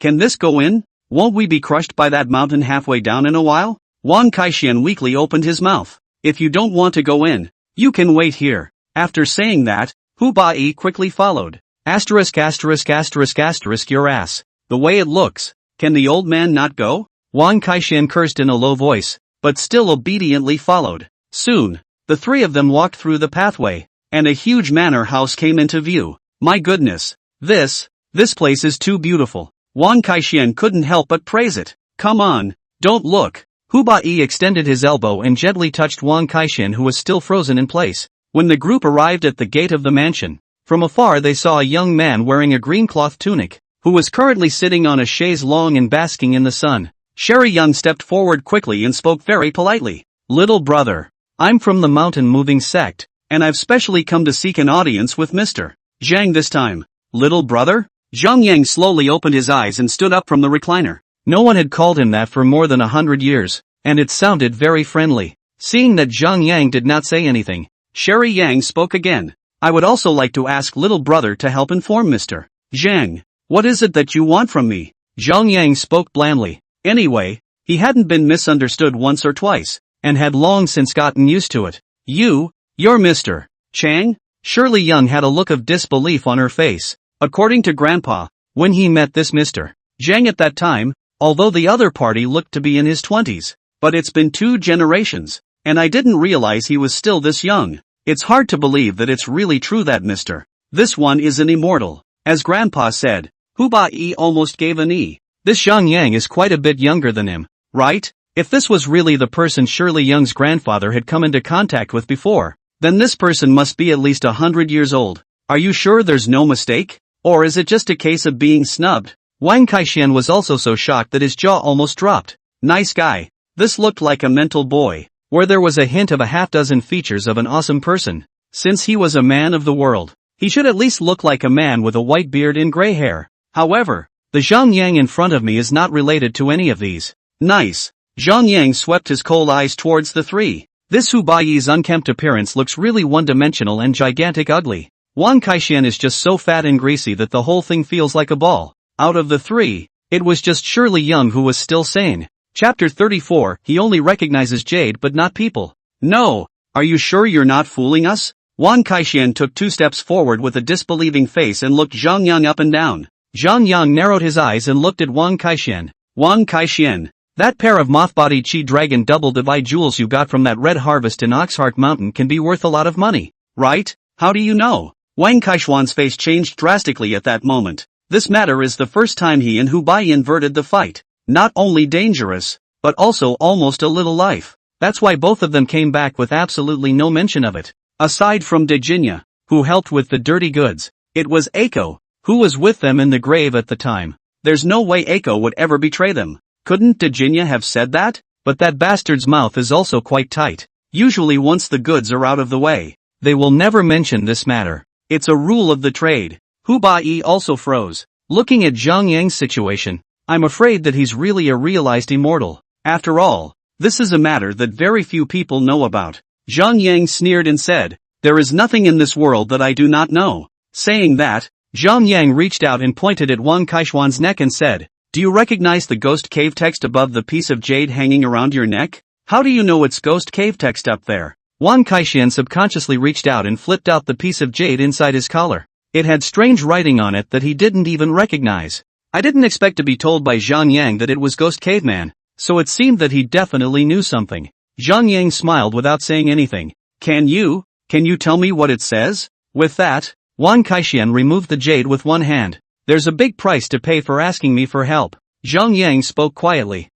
Speaker 1: Can this go in? Won't we be crushed by that mountain halfway down in a while? Wang Kaixian weakly opened his mouth. If you don't want to go in, you can wait here. After saying that, Hu Bai quickly followed. Asterisk asterisk asterisk asterisk your ass. The way it looks, can the old man not go? Wang Kaixian cursed in a low voice, but still obediently followed. Soon, the 3 of them walked through the pathway, and a huge manor house came into view. My goodness, this place is too beautiful. Wang Kaixian couldn't help but praise it. Come on, don't look. Hu Bai extended his elbow and gently touched Wang Kaixin, who was still frozen in place. When the group arrived at the gate of the mansion, from afar they saw a young man wearing a green cloth tunic, who was currently sitting on a chaise longue and basking in the sun. Sherry Young stepped forward quickly and spoke very politely. Little brother, I'm from the mountain moving sect, and I've specially come to seek an audience with Mr. Zhang this time. Little brother? Zhang Yang slowly opened his eyes and stood up from the recliner. No one had called him that for more than 100 years, and it sounded very friendly. Seeing that Zhang Yang did not say anything, Sherry Yang spoke again. I would also like to ask little brother to help inform Mr. Zhang. What is it that you want from me? Zhang Yang spoke blandly. Anyway, he hadn't been misunderstood once or twice, and had long since gotten used to it. You're Mr. Chang? Shirley Young had a look of disbelief on her face. According to Grandpa, when he met this Mr. Zhang at that time, although the other party looked to be in his 20s, but it's been 2 generations, and I didn't realize he was still this young. It's hard to believe that it's really true that Mr. This one is an immortal. As Grandpa said, Hu Bai almost gave an E. This Zhang Yang is quite a bit younger than him, right? If this was really the person Shirley Young's grandfather had come into contact with before, then this person must be at least 100 years old. Are you sure there's no mistake? Or is it just a case of being snubbed? Wang Kaixin was also so shocked that his jaw almost dropped. Nice guy. This looked like a mental boy, where there was a hint of a half-dozen features of an awesome person. Since he was a man of the world, he should at least look like a man with a white beard and gray hair. However, the Zhang Yang in front of me is not related to any of these. Nice. Zhang Yang swept his cold eyes towards the 3. This Hu Bai's unkempt appearance looks really one-dimensional and gigantic ugly. Wang Kaixin is just so fat and greasy that the whole thing feels like a ball. Out of the 3, it was just Shirley Young who was still sane. Chapter 34, he only recognizes Jade but not people. No, are you sure you're not fooling us? Wang Kaixin took 2 steps forward with a disbelieving face and looked Zhang Yang up and down. Zhang Yang narrowed his eyes and looked at Wang Kaixin. Wang Kaixin, that pair of moth-bodied chi dragon double divide jewels you got from that red harvest in Oxheart Mountain can be worth a lot of money, right? How do you know? Wang Kaixuan's face changed drastically at that moment. This matter is the first time he and Hu Bai inverted the fight. Not only dangerous, but also almost a little life. That's why both of them came back with absolutely no mention of it. Aside from Dejinya, who helped with the dirty goods, it was Eiko, who was with them in the grave at the time. There's no way Eiko would ever betray them. Couldn't Dejinya have said that? But that bastard's mouth is also quite tight. Usually once the goods are out of the way, they will never mention this matter. It's a rule of the trade. Hu Bai also froze. Looking at Zhang Yang's situation, I'm afraid that he's really a realized immortal. After all, this is a matter that very few people know about. Zhang Yang sneered and said, there is nothing in this world that I do not know. Saying that, Zhang Yang reached out and pointed at Wang Kaixuan's neck and said, do you recognize the ghost cave text above the piece of jade hanging around your neck? How do you know it's ghost cave text up there? Wang Kaixin subconsciously reached out and flipped out the piece of jade inside his collar. It had strange writing on it that he didn't even recognize. I didn't expect to be told by Zhang Yang that it was Ghost Caveman, so it seemed that he definitely knew something. Zhang Yang smiled without saying anything. Can you tell me what it says? With that, Wang Kaixin removed the jade with one hand. There's a big price to pay for asking me for help. Zhang Yang spoke quietly.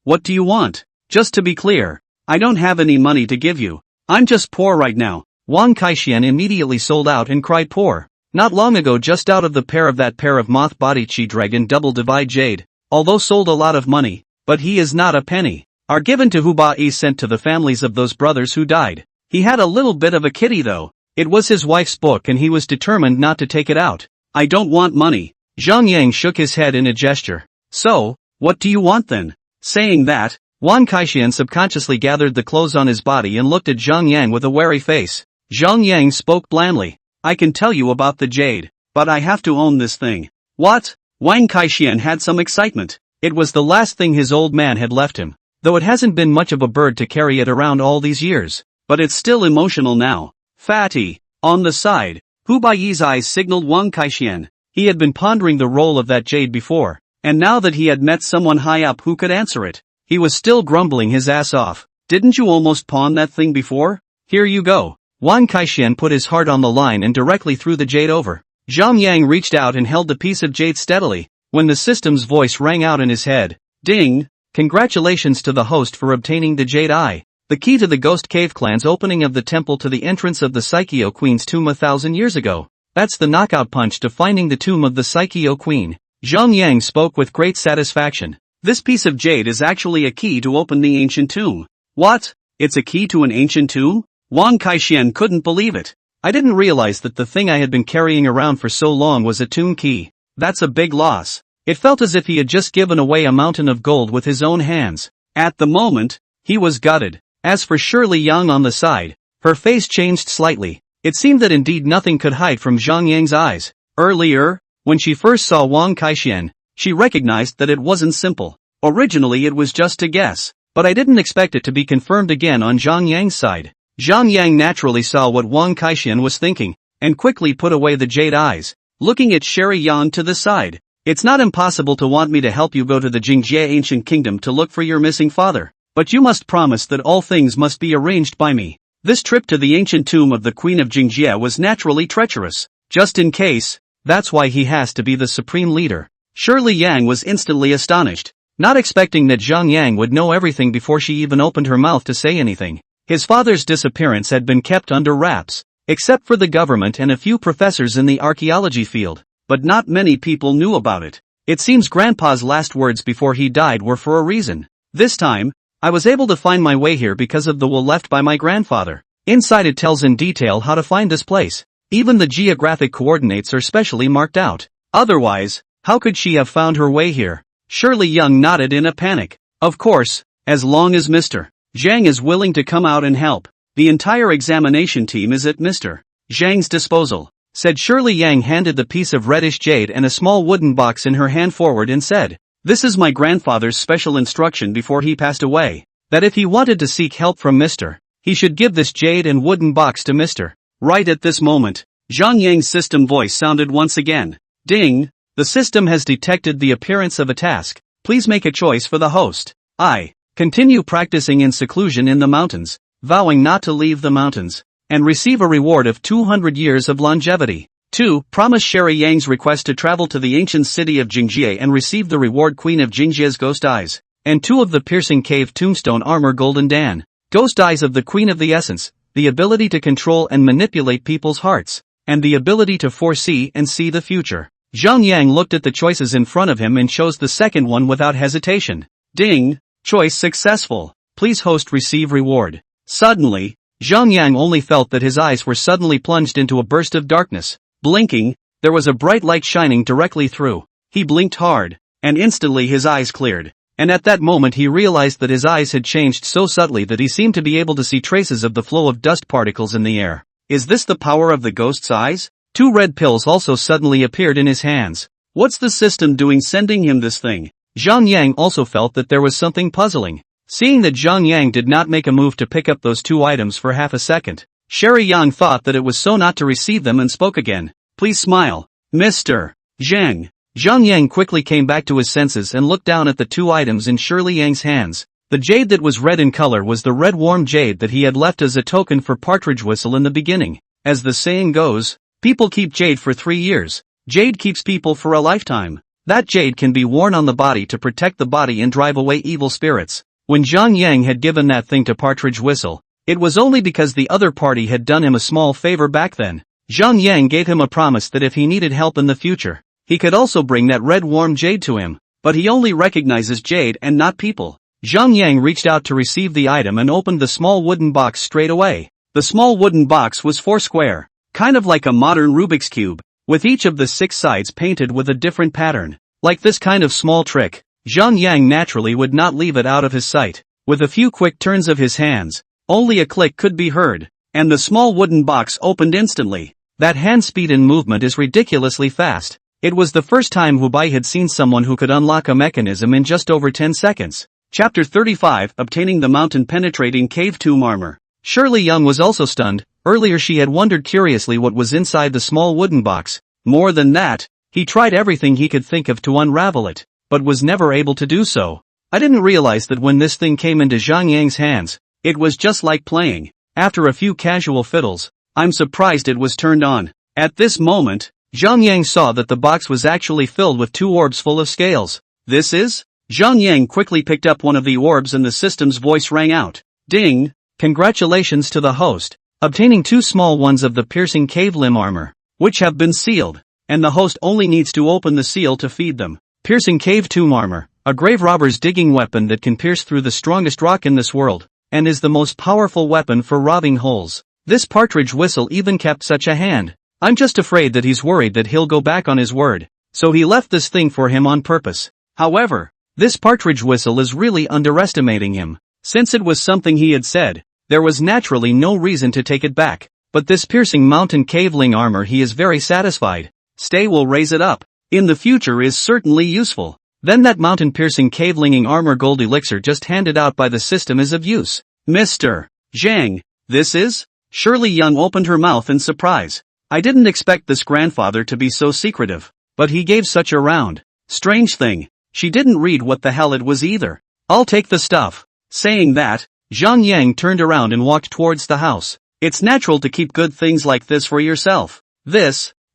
Speaker 1: What do you want? Just to be clear, I don't have any money to give you. I'm just poor right now. Wang Kaixin immediately sold out and cried poor. Not long ago just out of the pair of moth-bodied chi dragon double divide jade, although sold a lot of money, but he is not a penny, are given to Hu Bai sent to the families of those brothers who died. He had a little bit of a kitty though. It was his wife's book and he was determined not to take it out. I don't want money. Zhang Yang shook his head in a gesture. So, what do you want then? Saying that, Wang Kaixin subconsciously gathered the clothes on his body and looked at Zhang Yang with a wary face. Zhang Yang spoke blandly. I can tell you about the jade, but I have to own this thing. What? Wang Kaixin had some excitement. It was the last thing his old man had left him, though it hasn't been much of a bird to carry it around all these years, but it's still emotional now. Fatty. On the side, Hu Bai's eyes signaled Wang Kaixin. He had been pondering the role of that jade before, and now that he had met someone high up who could answer it, he was still grumbling his ass off. Didn't you almost pawn that thing before? Here you go. Wang Kaixin put his heart on the line and directly threw the jade over. Zhang Yang reached out and held the piece of jade steadily. When the system's voice rang out in his head, Ding! Congratulations to the host for obtaining the Jade Eye, the key to the Ghost Cave Clan's opening of the temple to the entrance of the Psyche-O Queen's tomb 1,000 years ago. That's the knockout punch to finding the tomb of the Psyche-O Queen. Zhang Yang spoke with great satisfaction. This piece of jade is actually a key to open the ancient tomb. What? It's a key to an ancient tomb? Wang Kaixian couldn't believe it. I didn't realize that the thing I had been carrying around for so long was a tomb key. That's a big loss. It felt as if he had just given away a mountain of gold with his own hands. At the moment, he was gutted. As for Shirley Yang on the side, her face changed slightly. It seemed that indeed nothing could hide from Zhang Yang's eyes. Earlier, when she first saw Wang Kaixian, she recognized that it wasn't simple. Originally it was just a guess, but I didn't expect it to be confirmed again on Zhang Yang's side. Zhang Yang naturally saw what Wang Kaixian was thinking, and quickly put away the jade eyes, looking at Sherry Yang to the side. It's not impossible to want me to help you go to the Jingjie ancient kingdom to look for your missing father, but you must promise that all things must be arranged by me. This trip to the ancient tomb of the Queen of Jingjie was naturally treacherous. Just in case, that's why he has to be the supreme leader. Shirley Yang was instantly astonished, not expecting that Zhang Yang would know everything before she even opened her mouth to say anything. His father's disappearance had been kept under wraps, except for the government and a few professors in the archaeology field, but not many people knew about it. It seems Grandpa's last words before he died were for a reason. This time, I was able to find my way here because of the will left by my grandfather. Inside it tells in detail how to find this place. Even the geographic coordinates are specially marked out. Otherwise, how could she have found her way here? Shirley Yang nodded in a panic. Of course, as long as Mr. Zhang is willing to come out and help. The entire examination team is at Mr. Zhang's disposal, said Shirley Yang, handed the piece of reddish jade and a small wooden box in her hand forward and said, "This is my grandfather's special instruction before he passed away, that if he wanted to seek help from Mr. he should give this jade and wooden box to Mr. Right at this moment, Zhang Yang's system voice sounded once again. Ding! The system has detected the appearance of a task. Please make a choice for the host. I. Continue practicing in seclusion in the mountains, vowing not to leave the mountains, and receive a reward of 200 years of longevity. 2. Promise Sherry Yang's request to travel to the ancient city of Jingjie and receive the reward Queen of Jingjie's ghost eyes, and 2 of the piercing cave tombstone armor golden dan. Ghost eyes of the Queen of the Essence, the ability to control and manipulate people's hearts, and the ability to foresee and see the future. Zhang Yang looked at the choices in front of him and chose the second one without hesitation. Ding! Choice successful. Please host receive reward. Suddenly, Zhang Yang only felt that his eyes were suddenly plunged into a burst of darkness. Blinking, there was a bright light shining directly through. He blinked hard, and instantly his eyes cleared. And at that moment he realized that his eyes had changed so subtly that he seemed to be able to see traces of the flow of dust particles in the air. Is this the power of the ghost's eyes? 2 red pills also suddenly appeared in his hands. What's the system doing sending him this thing? Zhang Yang also felt that there was something puzzling. Seeing that Zhang Yang did not make a move to pick up those 2 items for half a second, Sherry Yang thought that it was so not to receive them and spoke again. Please smile. Mr. Zhang. Zhang Yang quickly came back to his senses and looked down at the 2 items in Shirley Yang's hands. The jade that was red in color was the red warm jade that he had left as a token for Partridge Whistle in the beginning. As the saying goes, people keep jade for 3 years. Jade keeps people for a lifetime. That jade can be worn on the body to protect the body and drive away evil spirits. When Zhang Yang had given that thing to Partridge Whistle, it was only because the other party had done him a small favor back then. Zhang Yang gave him a promise that if he needed help in the future, he could also bring that red warm jade to him, but he only recognizes jade and not people. Zhang Yang reached out to receive the item and opened the small wooden box straight away. The small wooden box was 4 square, kind of like a modern Rubik's Cube, with each of the 6 sides painted with a different pattern. Like this kind of small trick, Zhang Yang naturally would not leave it out of his sight. With a few quick turns of his hands, only a click could be heard, and the small wooden box opened instantly. That hand speed and movement is ridiculously fast. It was the first time Hu Bai had seen someone who could unlock a mechanism in just over 10 seconds. Chapter 35, Obtaining the Mountain-Penetrating Cave Tomb Armor. Shirley Yang was also stunned. Earlier she had wondered curiously what was inside the small wooden box. More than that, he tried everything he could think of to unravel it, but was never able to do so. I didn't realize that when this thing came into Zhang Yang's hands, it was just like playing. After a few casual fiddles, I'm surprised it was turned on. At this moment, Zhang Yang saw that the box was actually filled with 2 orbs full of scales. This is? Zhang Yang quickly picked up one of the orbs and the system's voice rang out. Ding! Congratulations to the host, obtaining 2 small ones of the piercing cave limb armor, which have been sealed, and the host only needs to open the seal to feed them. Piercing cave tomb armor, a grave robber's digging weapon that can pierce through the strongest rock in this world, and is the most powerful weapon for robbing holes. This partridge whistle even kept such a hand. I'm just afraid that he's worried that he'll go back on his word, so he left this thing for him on purpose. However, this partridge whistle is really underestimating him. Since it was something he had said, there was naturally no reason to take it back. But this piercing mountain caveling armor he is very satisfied. Stay will raise it up. In the future is certainly useful. Then that mountain piercing cavelinging armor gold elixir just handed out by the system is of use. Mr. Zhang, this is? Shirley Young opened her mouth in surprise. I didn't expect this grandfather to be so secretive. But he gave such a round, strange thing. She didn't read what the hell it was either. I'll take the stuff. Saying that, Zhang Yang turned around and walked towards the house. It's natural to keep good things like this for yourself.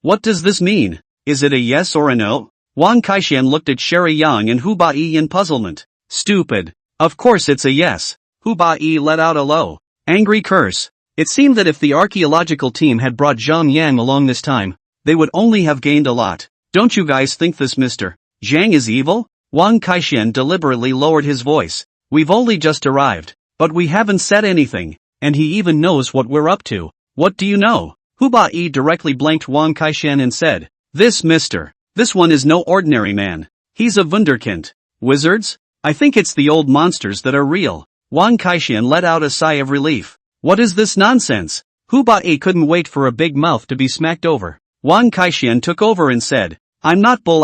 Speaker 1: What does this mean? Is it a yes or a no? Wang Kaixian looked at Sherry Yang and Hu Bai in puzzlement. Stupid. Of course it's a yes. Hu Bai let out a low, angry curse. It seemed that if the archaeological team had brought Zhang Yang along this time, they would only have gained a lot. Don't you guys think this Mr. Zhang is evil? Wang Kaixian deliberately lowered his voice. We've only just arrived, but we haven't said anything, and he even knows what we're up to. What do you know? Hu Bai directly blanked Wang Kaixian and said, This one is no ordinary man. He's a wunderkind. Wizards? I think it's the old monsters that are real. Wang Kaixian let out a sigh of relief. What is this nonsense? Hu Bai couldn't wait for a big mouth to be smacked over. Wang Kaixian took over and said, I'm not bull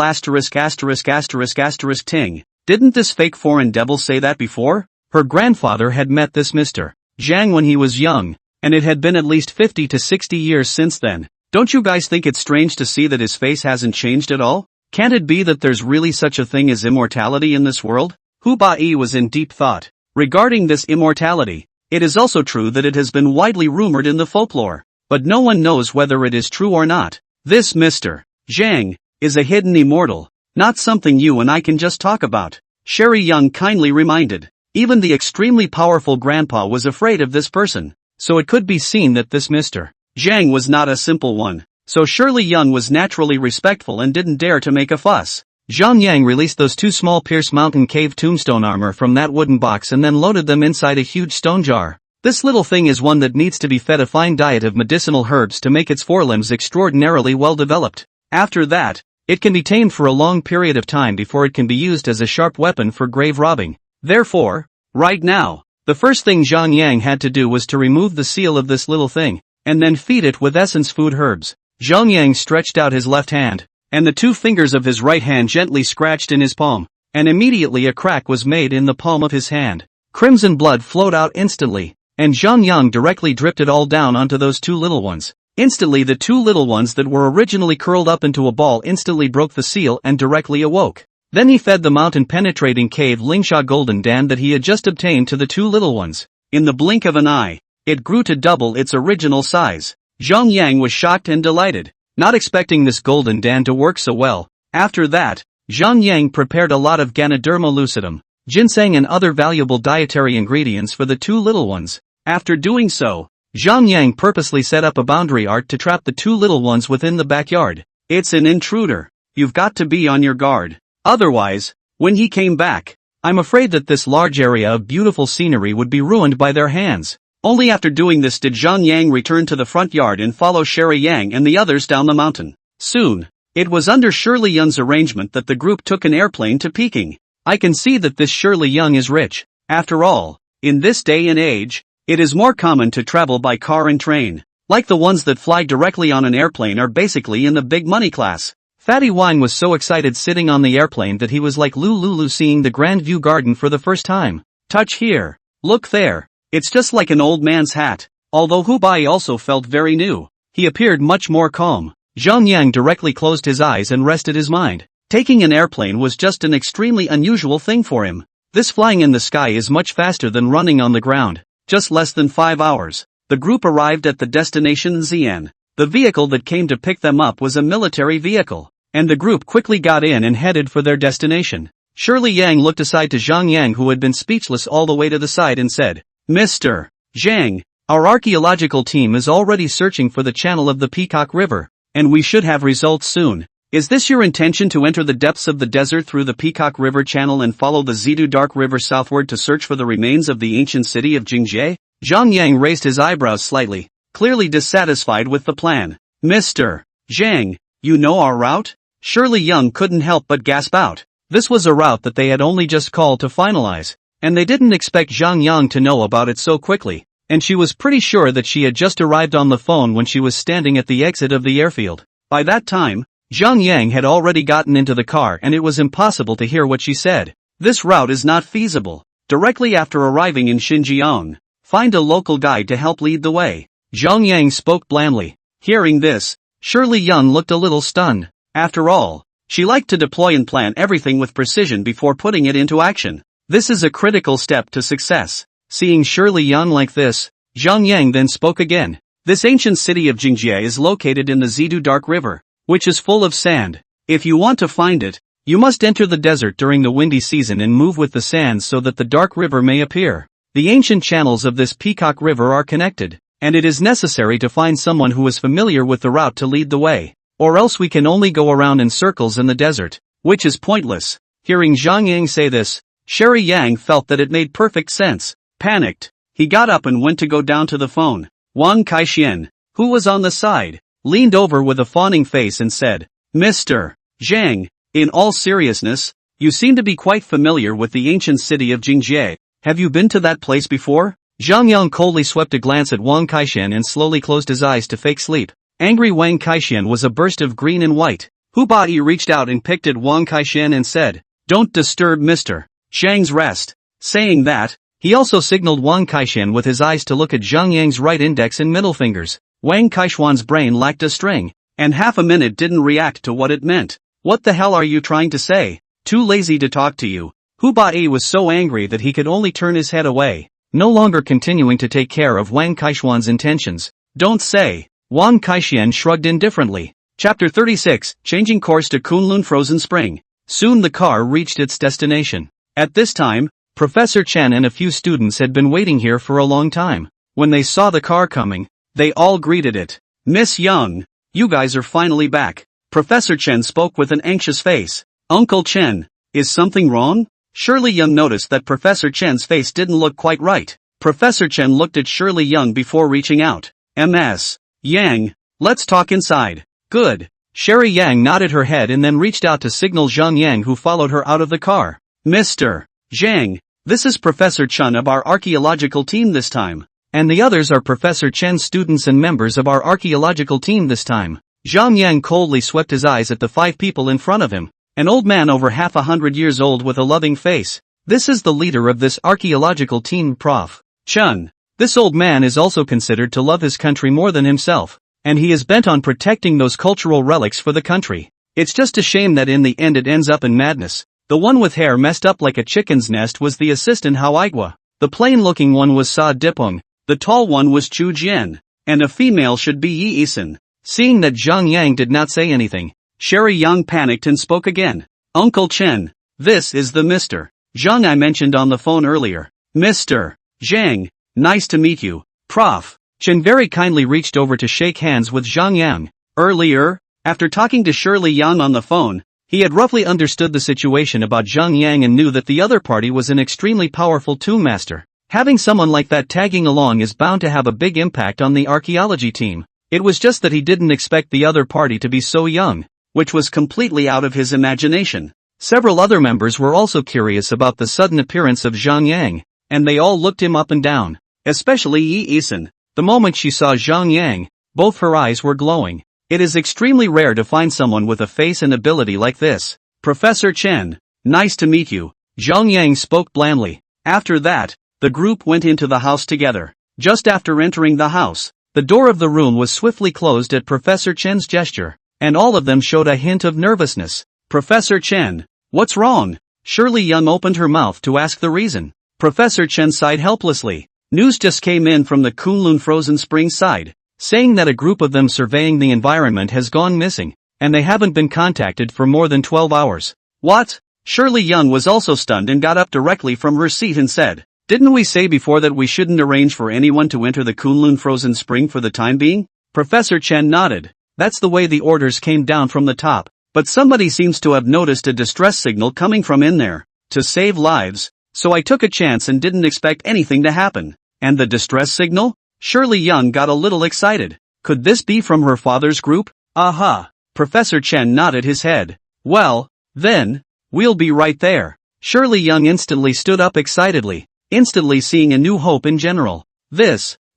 Speaker 1: ting. Didn't this fake foreign devil say that before? Her grandfather had met this Mr. Zhang when he was young, and it had been at least 50 to 60 years since then. Don't you guys think it's strange to see that his face hasn't changed at all? Can't it be that there's really such a thing as immortality in this world? Hu Bai was in deep thought. Regarding this immortality, it is also true that it has been widely rumored in the folklore, but no one knows whether it is true or not. This Mr. Zhang is a hidden immortal, not something you and I can just talk about. Sherry Young kindly reminded. Even the extremely powerful grandpa was afraid of this person, so it could be seen that this Mr. Zhang was not a simple one. So Shirley Young was naturally respectful and didn't dare to make a fuss. Zhang Yang released those 2 small Pierce Mountain Cave tombstone armor from that wooden box and then loaded them inside a huge stone jar. This little thing is one that needs to be fed a fine diet of medicinal herbs to make its forelimbs extraordinarily well developed. After that, it can be tamed for a long period of time before it can be used as a sharp weapon for grave robbing. Therefore, right now, the first thing Zhang Yang had to do was to remove the seal of this little thing, and then feed it with essence food herbs. Zhang Yang stretched out his left hand, and the 2 fingers of his right hand gently scratched in his palm, and immediately a crack was made in the palm of his hand. Crimson blood flowed out instantly, and Zhang Yang directly dripped it all down onto those 2 little ones. Instantly the 2 little ones that were originally curled up into a ball instantly broke the seal and directly awoke. Then he fed the mountain-penetrating cave Lingsha golden dan that he had just obtained to the 2 little ones. In the blink of an eye, it grew to double its original size. Zhang Yang was shocked and delighted, not expecting this golden dan to work so well. After that, Zhang Yang prepared a lot of Ganoderma lucidum, ginseng and other valuable dietary ingredients for the 2 little ones. After doing so, Zhang Yang purposely set up a boundary art to trap the 2 little ones within the backyard. It's an intruder. You've got to be on your guard. Otherwise, when he came back, I'm afraid that this large area of beautiful scenery would be ruined by their hands. Only after doing this did Zhang Yang return to the front yard and follow Sherry Yang and the others down the mountain. Soon, it was under Shirley Young's arrangement that the group took an airplane to Peking. I can see that this Shirley Young is rich. After all, in this day and age, it is more common to travel by car and train. Like the ones that fly directly on an airplane are basically in the big money class. Fatty Wine was so excited sitting on the airplane that he was like Lulu seeing the Grand View Garden for the first time. Touch here. Look there. It's just like an old man's hat. Although Hu Bai also felt very new, he appeared much more calm. Zhang Yang directly closed his eyes and rested his mind. Taking an airplane was just an extremely unusual thing for him. This flying in the sky is much faster than running on the ground. Just less than 5 hours, the group arrived at the destination Xi'an. The vehicle that came to pick them up was a military vehicle, and the group quickly got in and headed for their destination. Shirley Yang looked aside to Zhang Yang, who had been speechless all the way to the side, and said, Mr. Zhang, our archaeological team is already searching for the channel of the Peacock River, and we should have results soon. Is this your intention, to enter the depths of the desert through the Peacock River channel and follow the Zidu Dark River southward to search for the remains of the ancient city of Jingjie? Zhang Yang raised his eyebrows slightly, clearly dissatisfied with the plan. Mr. Zhang, you know our route? Shirley Yang couldn't help but gasp out. This was a route that they had only just called to finalize, and they didn't expect Zhang Yang to know about it so quickly, and she was pretty sure that she had just arrived on the phone when she was standing at the exit of the airfield. By that time, Zhang Yang had already gotten into the car and it was impossible to hear what she said. This route is not feasible. Directly after arriving in Xinjiang, find a local guide to help lead the way. Zhang Yang spoke blandly. Hearing this, Shirley Yang looked a little stunned. After all, she liked to deploy and plan everything with precision before putting it into action. This is a critical step to success. Seeing Shirley Yang like this, Zhang Yang then spoke again. This ancient city of Jingjie is located in the Zidu Dark River, which is full of sand. If you want to find it, you must enter the desert during the windy season and move with the sands so that the dark river may appear. The ancient channels of this Peacock River are connected, and it is necessary to find someone who is familiar with the route to lead the way, or else we can only go around in circles in the desert, which is pointless. Hearing Zhang Yang say this, Shirley Yang felt that it made perfect sense. Panicked, he got up and went to go down to the phone. Wang Kaixian, who was on the side, leaned over with a fawning face and said, Mr. Zhang, in all seriousness, you seem to be quite familiar with the ancient city of Jingjie. Have you been to that place before? Zhang Yang coldly swept a glance at Wang Kaixian and slowly closed his eyes to fake sleep. Angry Wang Kaixian was a burst of green and white. Hu Bai reached out and picked at Wang Kaixian and said, Don't disturb Mr. Zhang's rest. Saying that, he also signaled Wang Kaixian with his eyes to look at Zhang Yang's right index and middle fingers. Wang Kaixian's brain lacked a string, and half a minute didn't react to what it meant. What the hell are you trying to say? Too lazy to talk to you. Hu Bai was so angry that he could only turn his head away, no longer continuing to take care of Wang Kaixian's intentions. Don't say. Wang Kaixian shrugged indifferently. Chapter 36, Changing Course to Kunlun Frozen Spring. Soon the car reached its destination. At this time, Professor Chen and a few students had been waiting here for a long time. When they saw the car coming, they all greeted it. Miss Young, you guys are finally back. Professor Chen spoke with an anxious face. Uncle Chen, is something wrong? Shirley Young noticed that Professor Chen's face didn't look quite right. Professor Chen looked at Shirley Young before reaching out. Ms. Yang, let's talk inside. Good. Shirley Yang nodded her head and then reached out to signal Zhang Yang, who followed her out of the car. Mr. Zhang, this is Professor Chen of our archaeological team this time. And the others are Professor Chen's students and members of our archaeological team this time. Zhang Yang coldly swept his eyes at the 5 people in front of him. An old man over half 100 years old with a loving face. This is the leader of this archaeological team, Prof. Chen. This old man is also considered to love his country more than himself, and he is bent on protecting those cultural relics for the country. It's just a shame that in the end it ends up in madness. The one with hair messed up like a chicken's nest was the assistant Hao Igua. The plain-looking one was Sa Dipeng. The tall one was Chu Jian, and a female should be Yi Isan. Seeing that Zhang Yang did not say anything, Shirley Yang panicked and spoke again. Uncle Chen, this is the Mr. Zhang I mentioned on the phone earlier. Mr. Zhang, nice to meet you. Prof. Chen very kindly reached over to shake hands with Zhang Yang. Earlier, after talking to Shirley Yang on the phone, he had roughly understood the situation about Zhang Yang and knew that the other party was an extremely powerful tomb master. Having someone like that tagging along is bound to have a big impact on the archaeology team. It was just that he didn't expect the other party to be so young, which was completely out of his imagination. Several other members were also curious about the sudden appearance of Zhang Yang, and they all looked him up and down, especially Yi Isan. The moment she saw Zhang Yang, both her eyes were glowing. It is extremely rare to find someone with a face and ability like this. Professor Chen, nice to meet you. Zhang Yang spoke blandly. After that, the group went into the house together. Just after entering the house, the door of the room was swiftly closed at Professor Chen's gesture, and all of them showed a hint of nervousness. Professor Chen, what's wrong? Shirley Young opened her mouth to ask the reason. Professor Chen sighed helplessly. News just came in from the Kunlun Frozen Spring side, saying that a group of them surveying the environment has gone missing, and they haven't been contacted for more than 12 hours. What? Shirley Young was also stunned and got up directly from her seat and said, "Didn't we say before that we shouldn't arrange for anyone to enter the Kunlun Frozen Spring for the time being?" Professor Chen nodded. "That's the way the orders came down from the top. But somebody seems to have noticed a distress signal coming from in there, to save lives, so I took a chance and didn't expect anything to happen." "And the distress signal?" Shirley Young got a little excited. Could this be from her father's group? Aha! Professor Chen nodded his head. "Well, then, we'll be right there." Shirley Young instantly stood up excitedly, instantly seeing a new hope in general.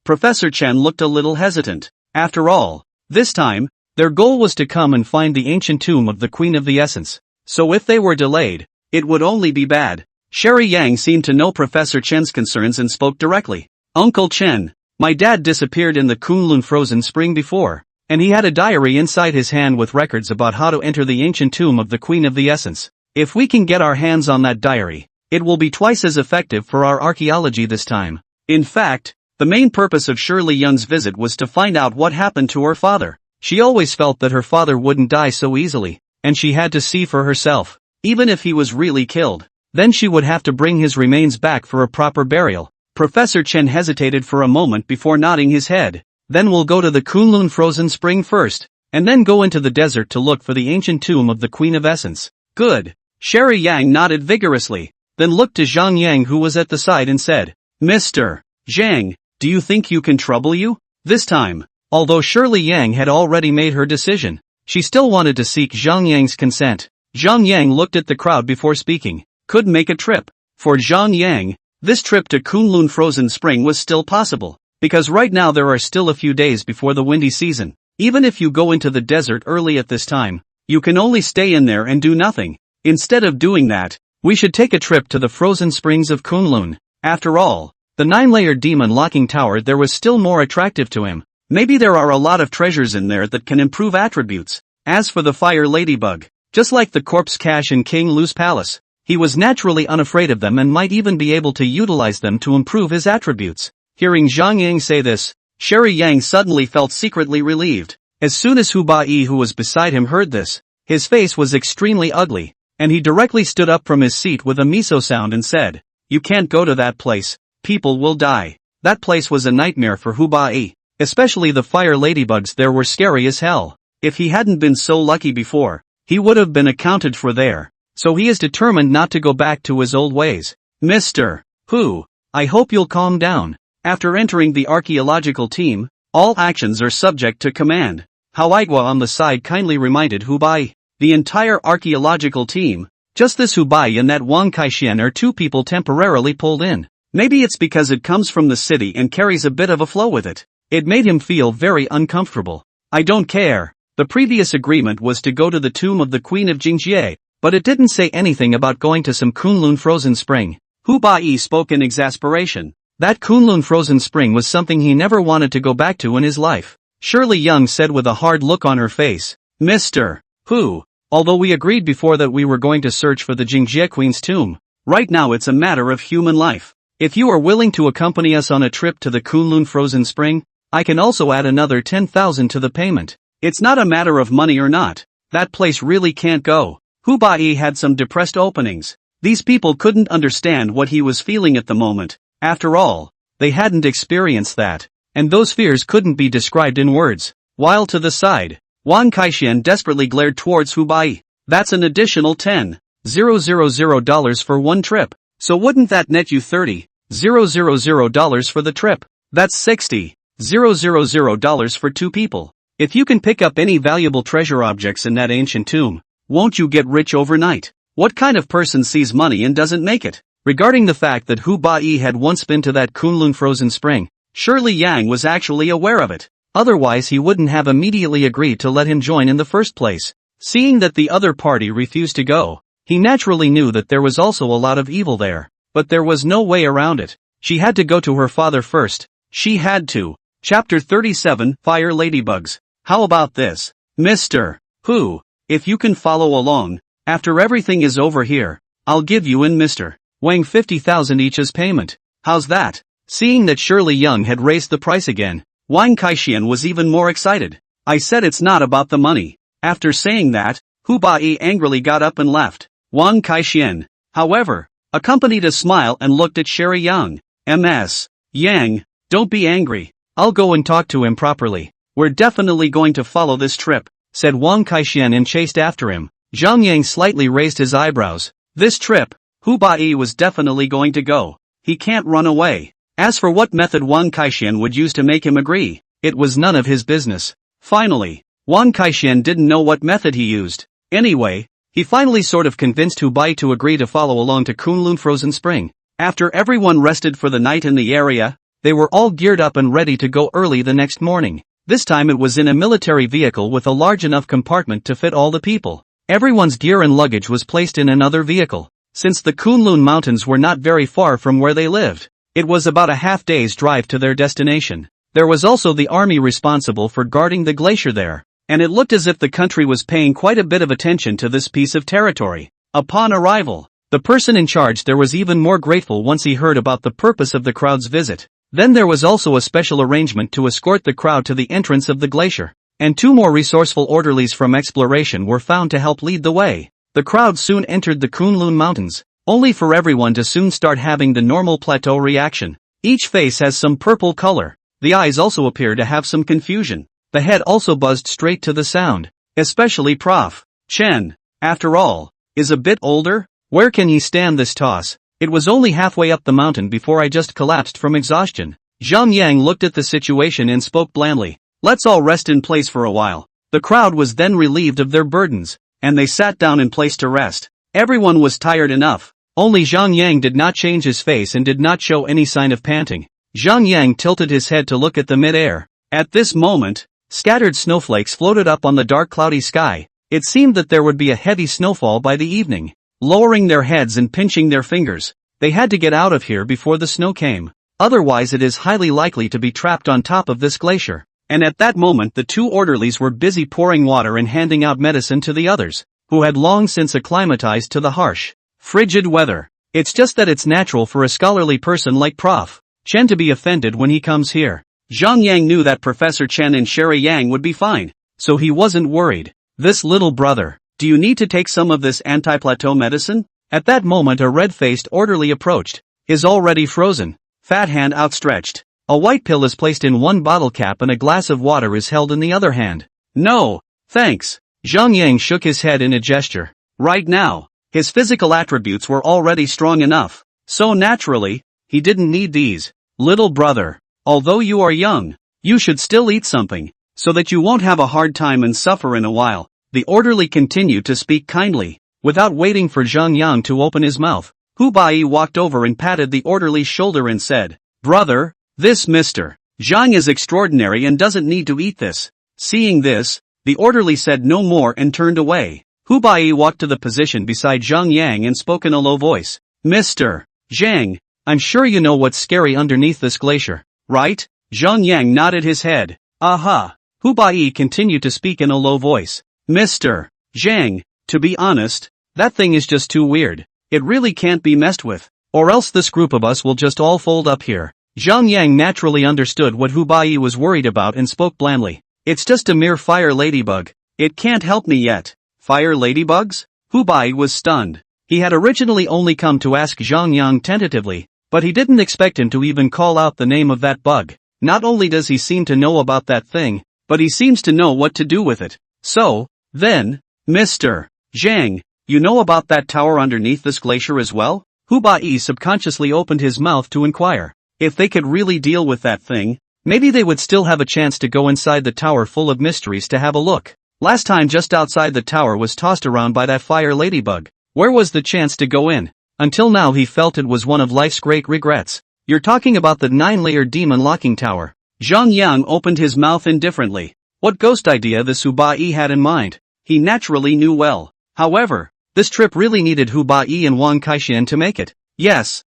Speaker 1: Professor Chen looked a little hesitant. After all, this time, their goal was to come and find the ancient tomb of the Queen of the Essence. So if they were delayed, it would only be bad. Sherry Yang seemed to know Professor Chen's concerns and spoke directly. "Uncle Chen, my dad disappeared in the Kunlun Frozen Spring before, and he had a diary inside his hand with records about how to enter the ancient tomb of the Queen of the Essence. If we can get our hands on that diary, it will be twice as effective for our archaeology this time." In fact, the main purpose of Shirley Young's visit was to find out what happened to her father. She always felt that her father wouldn't die so easily, and she had to see for herself. Even if he was really killed, then she would have to bring his remains back for a proper burial. Professor Chen hesitated for a moment before nodding his head. "Then we'll go to the Kunlun Frozen Spring first, and then go into the desert to look for the ancient tomb of the Queen of Essence." "Good." Sherry Yang nodded vigorously, then looked to Zhang Yang who was at the side and said, "Mr. Zhang, do you think you can trouble you?" This time, although Shirley Yang had already made her decision, she still wanted to seek Zhang Yang's consent. Zhang Yang looked at the crowd before speaking. Could make a trip. For Zhang Yang, this trip to Kunlun Frozen Spring was still possible, because right now there are still a few days before the windy season. Even if you go into the desert early at this time, you can only stay in there and do nothing. Instead of doing that, we should take a trip to the frozen springs of Kunlun. After all, the 9-layered demon locking tower there was still more attractive to him. Maybe there are a lot of treasures in there that can improve attributes. As for the fire ladybug, just like the corpse cache in King Lu's palace, he was naturally unafraid of them and might even be able to utilize them to improve his attributes. Hearing Zhang Yang say this, Sherry Yang suddenly felt secretly relieved. As soon as Hu Bai who was beside him heard this, his face was extremely ugly, and he directly stood up from his seat with a miso sound and said, "You can't go to that place, people will die." That place was a nightmare for Hu Bai. Especially the fire ladybugs there were scary as hell. If he hadn't been so lucky before, he would have been accounted for there. So he is determined not to go back to his old ways. "Mr. Hu, I hope you'll calm down. After entering the archaeological team, all actions are subject to command." Hawaigwa on the side kindly reminded Hu Bai. The entire archaeological team, just this Hu Bai and that Wang Kaixian are two people temporarily pulled in. Maybe it's because it comes from the city and carries a bit of a flow with it. It made him feel very uncomfortable. "I don't care." The previous agreement was to go to the tomb of the Queen of Jingjie, but it didn't say anything about going to some Kunlun Frozen Spring. Hu Bai spoke in exasperation. That Kunlun Frozen Spring was something he never wanted to go back to in his life. Shirley Young said with a hard look on her face, "Mr. Hu, although we agreed before that we were going to search for the Jingjie Queen's tomb, right now it's a matter of human life. If you are willing to accompany us on a trip to the Kunlun Frozen Spring, I can also add another 10,000 to the payment. It's not a matter of money or not. That place really can't go." Hu Bai had some depressed openings. These people couldn't understand what he was feeling at the moment. After all, they hadn't experienced that, and those fears couldn't be described in words. While to the side, Wang Kaixian desperately glared towards Hu Bai. "That's an additional $10,000 for one trip. So wouldn't that net you $30,000 for the trip? That's $60,000 for two people. If you can pick up any valuable treasure objects in that ancient tomb, won't you get rich overnight? What kind of person sees money and doesn't make it?" Regarding the fact that Hu Bai had once been to that Kunlun Frozen Spring, Shirley Yang was actually aware of it. Otherwise he wouldn't have immediately agreed to let him join in the first place. Seeing that the other party refused to go, he naturally knew that there was also a lot of evil there. But there was no way around it. She had to go to her father first. She had to. Chapter 37, Fire Ladybugs. How about this? "Mr. Hu, if you can follow along, after everything is over here, I'll give you and Mr. Wang 50,000 each as payment. How's that?" Seeing that Shirley Young had raised the price again, Wang Kaixian was even more excited. "I said it's not about the money." After saying that, Hu Bai angrily got up and left. Wang Kaixian, however, accompanied a smile and looked at Sherry Yang. Ms. Yang, don't be angry. I'll go and talk to him properly. We're definitely going to follow this trip, said Wang Kaixian and chased after him. Zhang Yang slightly raised his eyebrows. This trip, Hu Bai was definitely going to go. He can't run away. As for what method Wang Kaixian would use to make him agree, it was none of his business. Finally, Wang Kaixian didn't know what method he used. Anyway, he finally sort of convinced Hu Bai to agree to follow along to Kunlun Frozen Spring. After everyone rested for the night in the area, they were all geared up and ready to go early the next morning. This time it was in a military vehicle with a large enough compartment to fit all the people. Everyone's gear and luggage was placed in another vehicle. Since the Kunlun Mountains were not very far from where they lived, it was about a half-day's drive to their destination. There was also the army responsible for guarding the glacier there, and it looked as if the country was paying quite a bit of attention to this piece of territory. Upon arrival, the person in charge there was even more grateful once he heard about the purpose of the crowd's visit. Then there was also a special arrangement to escort the crowd to the entrance of the glacier, and 2 more resourceful orderlies from exploration were found to help lead the way. The crowd soon entered the Kunlun Mountains, only for everyone to soon start having the normal plateau reaction. Each face has some purple color. The eyes also appear to have some confusion. The head also buzzed straight to the sound. Especially Prof. Chen, after all, is a bit older. Where can he stand this toss? It was only halfway up the mountain before I just collapsed from exhaustion. Zhang Yang looked at the situation and spoke blandly. Let's all rest in place for a while. The crowd was then relieved of their burdens, and they sat down in place to rest. Everyone was tired enough. Only Zhang Yang did not change his face and did not show any sign of panting. Zhang Yang tilted his head to look at the mid-air. At this moment, scattered snowflakes floated up on the dark cloudy sky. It seemed that there would be a heavy snowfall by the evening. Lowering their heads and pinching their fingers, they had to get out of here before the snow came. Otherwise it is highly likely to be trapped on top of this glacier. And at that moment the 2 orderlies were busy pouring water and handing out medicine to the others, who had long since acclimatized to the harsh, frigid weather. It's just that it's natural for a scholarly person like Prof. Chen to be offended when he comes here. Zhang Yang knew that Professor Chen and Sherry Yang would be fine, so he wasn't worried. This little brother, do you need to take some of this anti-plateau medicine? At that moment a red-faced orderly approached, his already frozen, fat hand outstretched. A white pill is placed in one bottle cap and a glass of water is held in the other hand. No, thanks. Zhang Yang shook his head in a gesture. Right now, his physical attributes were already strong enough, so naturally, he didn't need these. Little brother, although you are young, you should still eat something, so that you won't have a hard time and suffer in a while. The orderly continued to speak kindly. Without waiting for Zhang Yang to open his mouth, Hu Bai walked over and patted the orderly's shoulder and said, Brother, this Mr. Zhang is extraordinary and doesn't need to eat this. Seeing this, the orderly said no more and turned away. Hu Bai walked to the position beside Zhang Yang and spoke in a low voice. Mr. Zhang, I'm sure you know what's scary underneath this glacier, right? Zhang Yang nodded his head. Aha. Hu Bai continued to speak in a low voice. Mr. Zhang, to be honest, that thing is just too weird. It really can't be messed with, or else this group of us will just all fold up here. Zhang Yang naturally understood what Hu Bai was worried about and spoke blandly. It's just a mere fire ladybug. It can't help me yet. Fire ladybugs? Hu Bai was stunned. He had originally only come to ask Zhang Yang tentatively, but he didn't expect him to even call out the name of that bug. Not only does he seem to know about that thing, but he seems to know what to do with it. So, then, Mr. Zhang, you know about that tower underneath this glacier as well? Hu Bai subconsciously opened his mouth to inquire. If they could really deal with that thing, maybe they would still have a chance to go inside the tower full of mysteries to have a look. Last time just outside the tower was tossed around by that fire ladybug. Where was the chance to go in? Until now he felt it was one of life's great regrets. You're talking about the 9-layer demon locking tower. Zhang Yang opened his mouth indifferently. What ghost idea this Hu Bai had in mind, he naturally knew well. However, this trip really needed Hu Bai and Wang Kaixian to make it. Yes,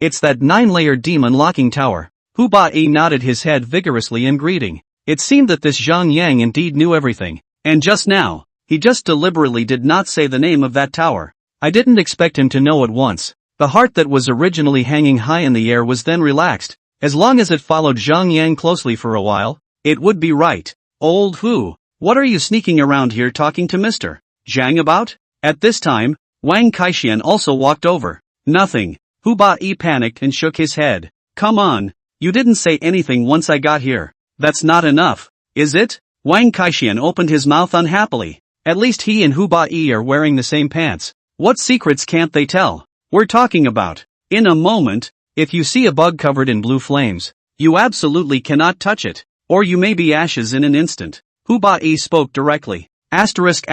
Speaker 1: it's that 9-layer demon locking tower. Hu Bai nodded his head vigorously in greeting. It seemed that this Zhang Yang indeed knew everything. And just now, he just deliberately did not say the name of that tower. I didn't expect him to know at once. The heart that was originally hanging high in the air was then relaxed. As long as it followed Zhang Yang closely for a while, it would be right. Old Hu, what are you sneaking around here talking to Mr. Zhang about? At this time, Wang Kaixian also walked over. Nothing. Hu Ba-yi panicked and shook his head. Come on. You didn't say anything once I got here. That's not enough, is it? Wang Kaixian opened his mouth unhappily. At least he and Hu Ba-yi are wearing the same pants. What secrets can't they tell? We're talking about. In a moment, if you see a bug covered in blue flames, you absolutely cannot touch it, or you may be ashes in an instant. Hu Ba-yi spoke directly. Asterisk.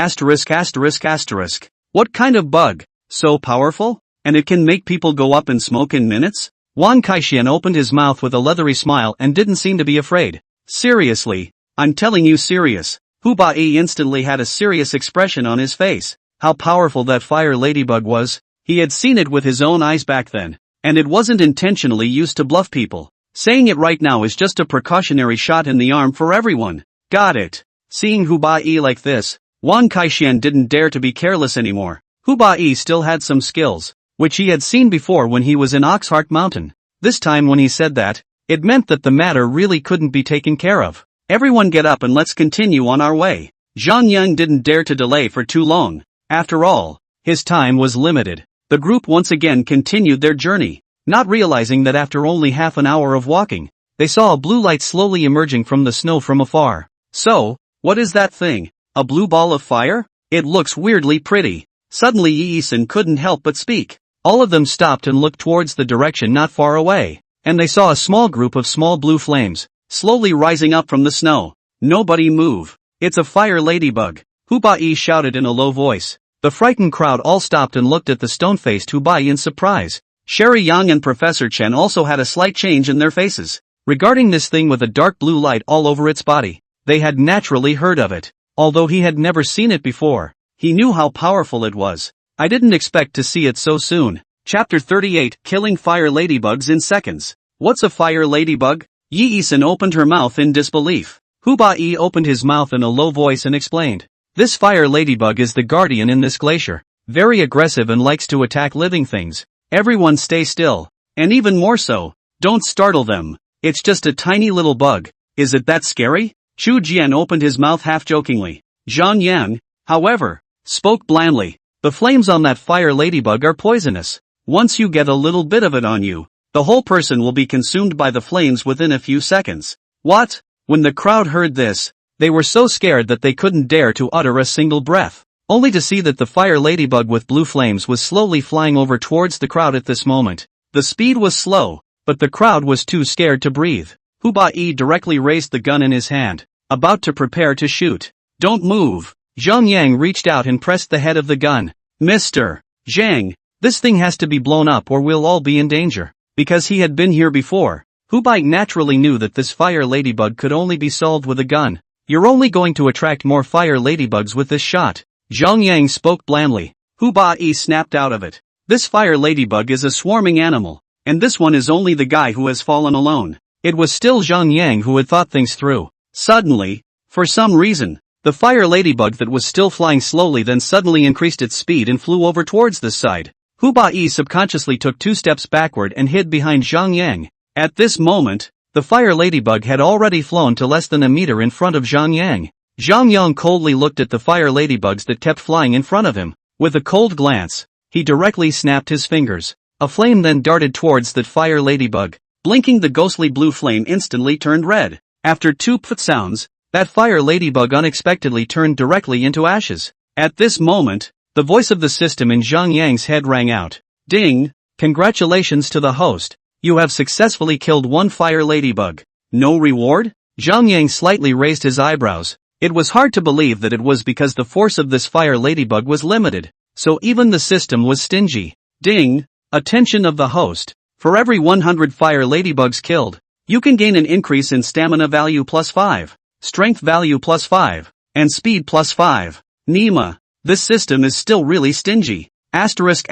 Speaker 1: What kind of bug? So powerful? And it can make people go up in smoke in minutes? Wang Kaixian opened his mouth with a leathery smile and didn't seem to be afraid. Seriously? I'm telling you serious. Hu Ba-yi instantly had a serious expression on his face. How powerful that fire ladybug was. He had seen it with his own eyes back then, and it wasn't intentionally used to bluff people. Saying it right now is just a precautionary shot in the arm for everyone. Got it. Seeing Hu Ba-yi like this, Wang Kaixian didn't dare to be careless anymore. Hu Ba-yi still had some skills, which he had seen before when he was in Oxheart Mountain. This time when he said that, it meant that the matter really couldn't be taken care of. Everyone get up and let's continue on our way. Zhang Yang didn't dare to delay for too long. After all, his time was limited. The group once again continued their journey, not realizing that after only half an hour of walking, they saw a blue light slowly emerging from the snow from afar. So, what is that thing? A blue ball of fire? It looks weirdly pretty. Suddenly Yi-san couldn't help but speak. All of them stopped and looked towards the direction not far away, and they saw a small group of small blue flames, slowly rising up from the snow. Nobody move. It's a fire ladybug. Hu Ba-yi shouted in a low voice. The frightened crowd all stopped and looked at the stone-faced Hu Ba-yi in surprise. Sherry Yang and Professor Chen also had a slight change in their faces. Regarding this thing with a dark blue light all over its body, they had naturally heard of it. Although he had never seen it before, he knew how powerful it was. I didn't expect to see it so soon. Chapter 38, Killing Fire Ladybugs in Seconds. What's a fire ladybug? Yi-san opened her mouth in disbelief. Hu Ba-yi opened his mouth in a low voice and explained. This fire ladybug is the guardian in this glacier. Very aggressive and likes to attack living things. Everyone stay still. And even more so, don't startle them. It's just a tiny little bug. Is it that scary? Chu Jian opened his mouth half-jokingly. Zhang Yang, however, spoke blandly. The flames on that fire ladybug are poisonous. Once you get a little bit of it on you, the whole person will be consumed by the flames within a few seconds. What? When the crowd heard this, they were so scared that they couldn't dare to utter a single breath, only to see that the fire ladybug with blue flames was slowly flying over towards the crowd at this moment. The speed was slow, but the crowd was too scared to breathe. Hu Ba-yi directly raised the gun in his hand, about to prepare to shoot. Don't move. Zhang Yang reached out and pressed the head of the gun. Mr. Zhang, this thing has to be blown up or we'll all be in danger. Because he had been here before, Hu Ba-yi naturally knew that this fire ladybug could only be solved with a gun. You're only going to attract more fire ladybugs with this shot. Zhang Yang spoke blandly. Hu Ba-yi snapped out of it. This fire ladybug is a swarming animal, and this one is only the guy who has fallen alone. It was still Zhang Yang who had thought things through. Suddenly, for some reason, the fire ladybug that was still flying slowly then suddenly increased its speed and flew over towards this side. Hu Ba-yi subconsciously took 2 steps backward and hid behind Zhang Yang. At this moment, the fire ladybug had already flown to less than a meter in front of Zhang Yang. Zhang Yang coldly looked at the fire ladybugs that kept flying in front of him. With a cold glance, he directly snapped his fingers. A flame then darted towards that fire ladybug. Blinking, the ghostly blue flame instantly turned red. After 2 pfft sounds, that fire ladybug unexpectedly turned directly into ashes. At this moment, the voice of the system in Zhang Yang's head rang out. Ding! Congratulations to the host. You have successfully killed 1 fire ladybug. No reward? Zhang Yang slightly raised his eyebrows. It was hard to believe that it was because the force of this fire ladybug was limited, so even the system was stingy. Ding! Attention of the host. For every 100 fire ladybugs killed, you can gain an increase in stamina value +5, strength value +5, and speed +5. Nima, this system is still really stingy. Asterisk.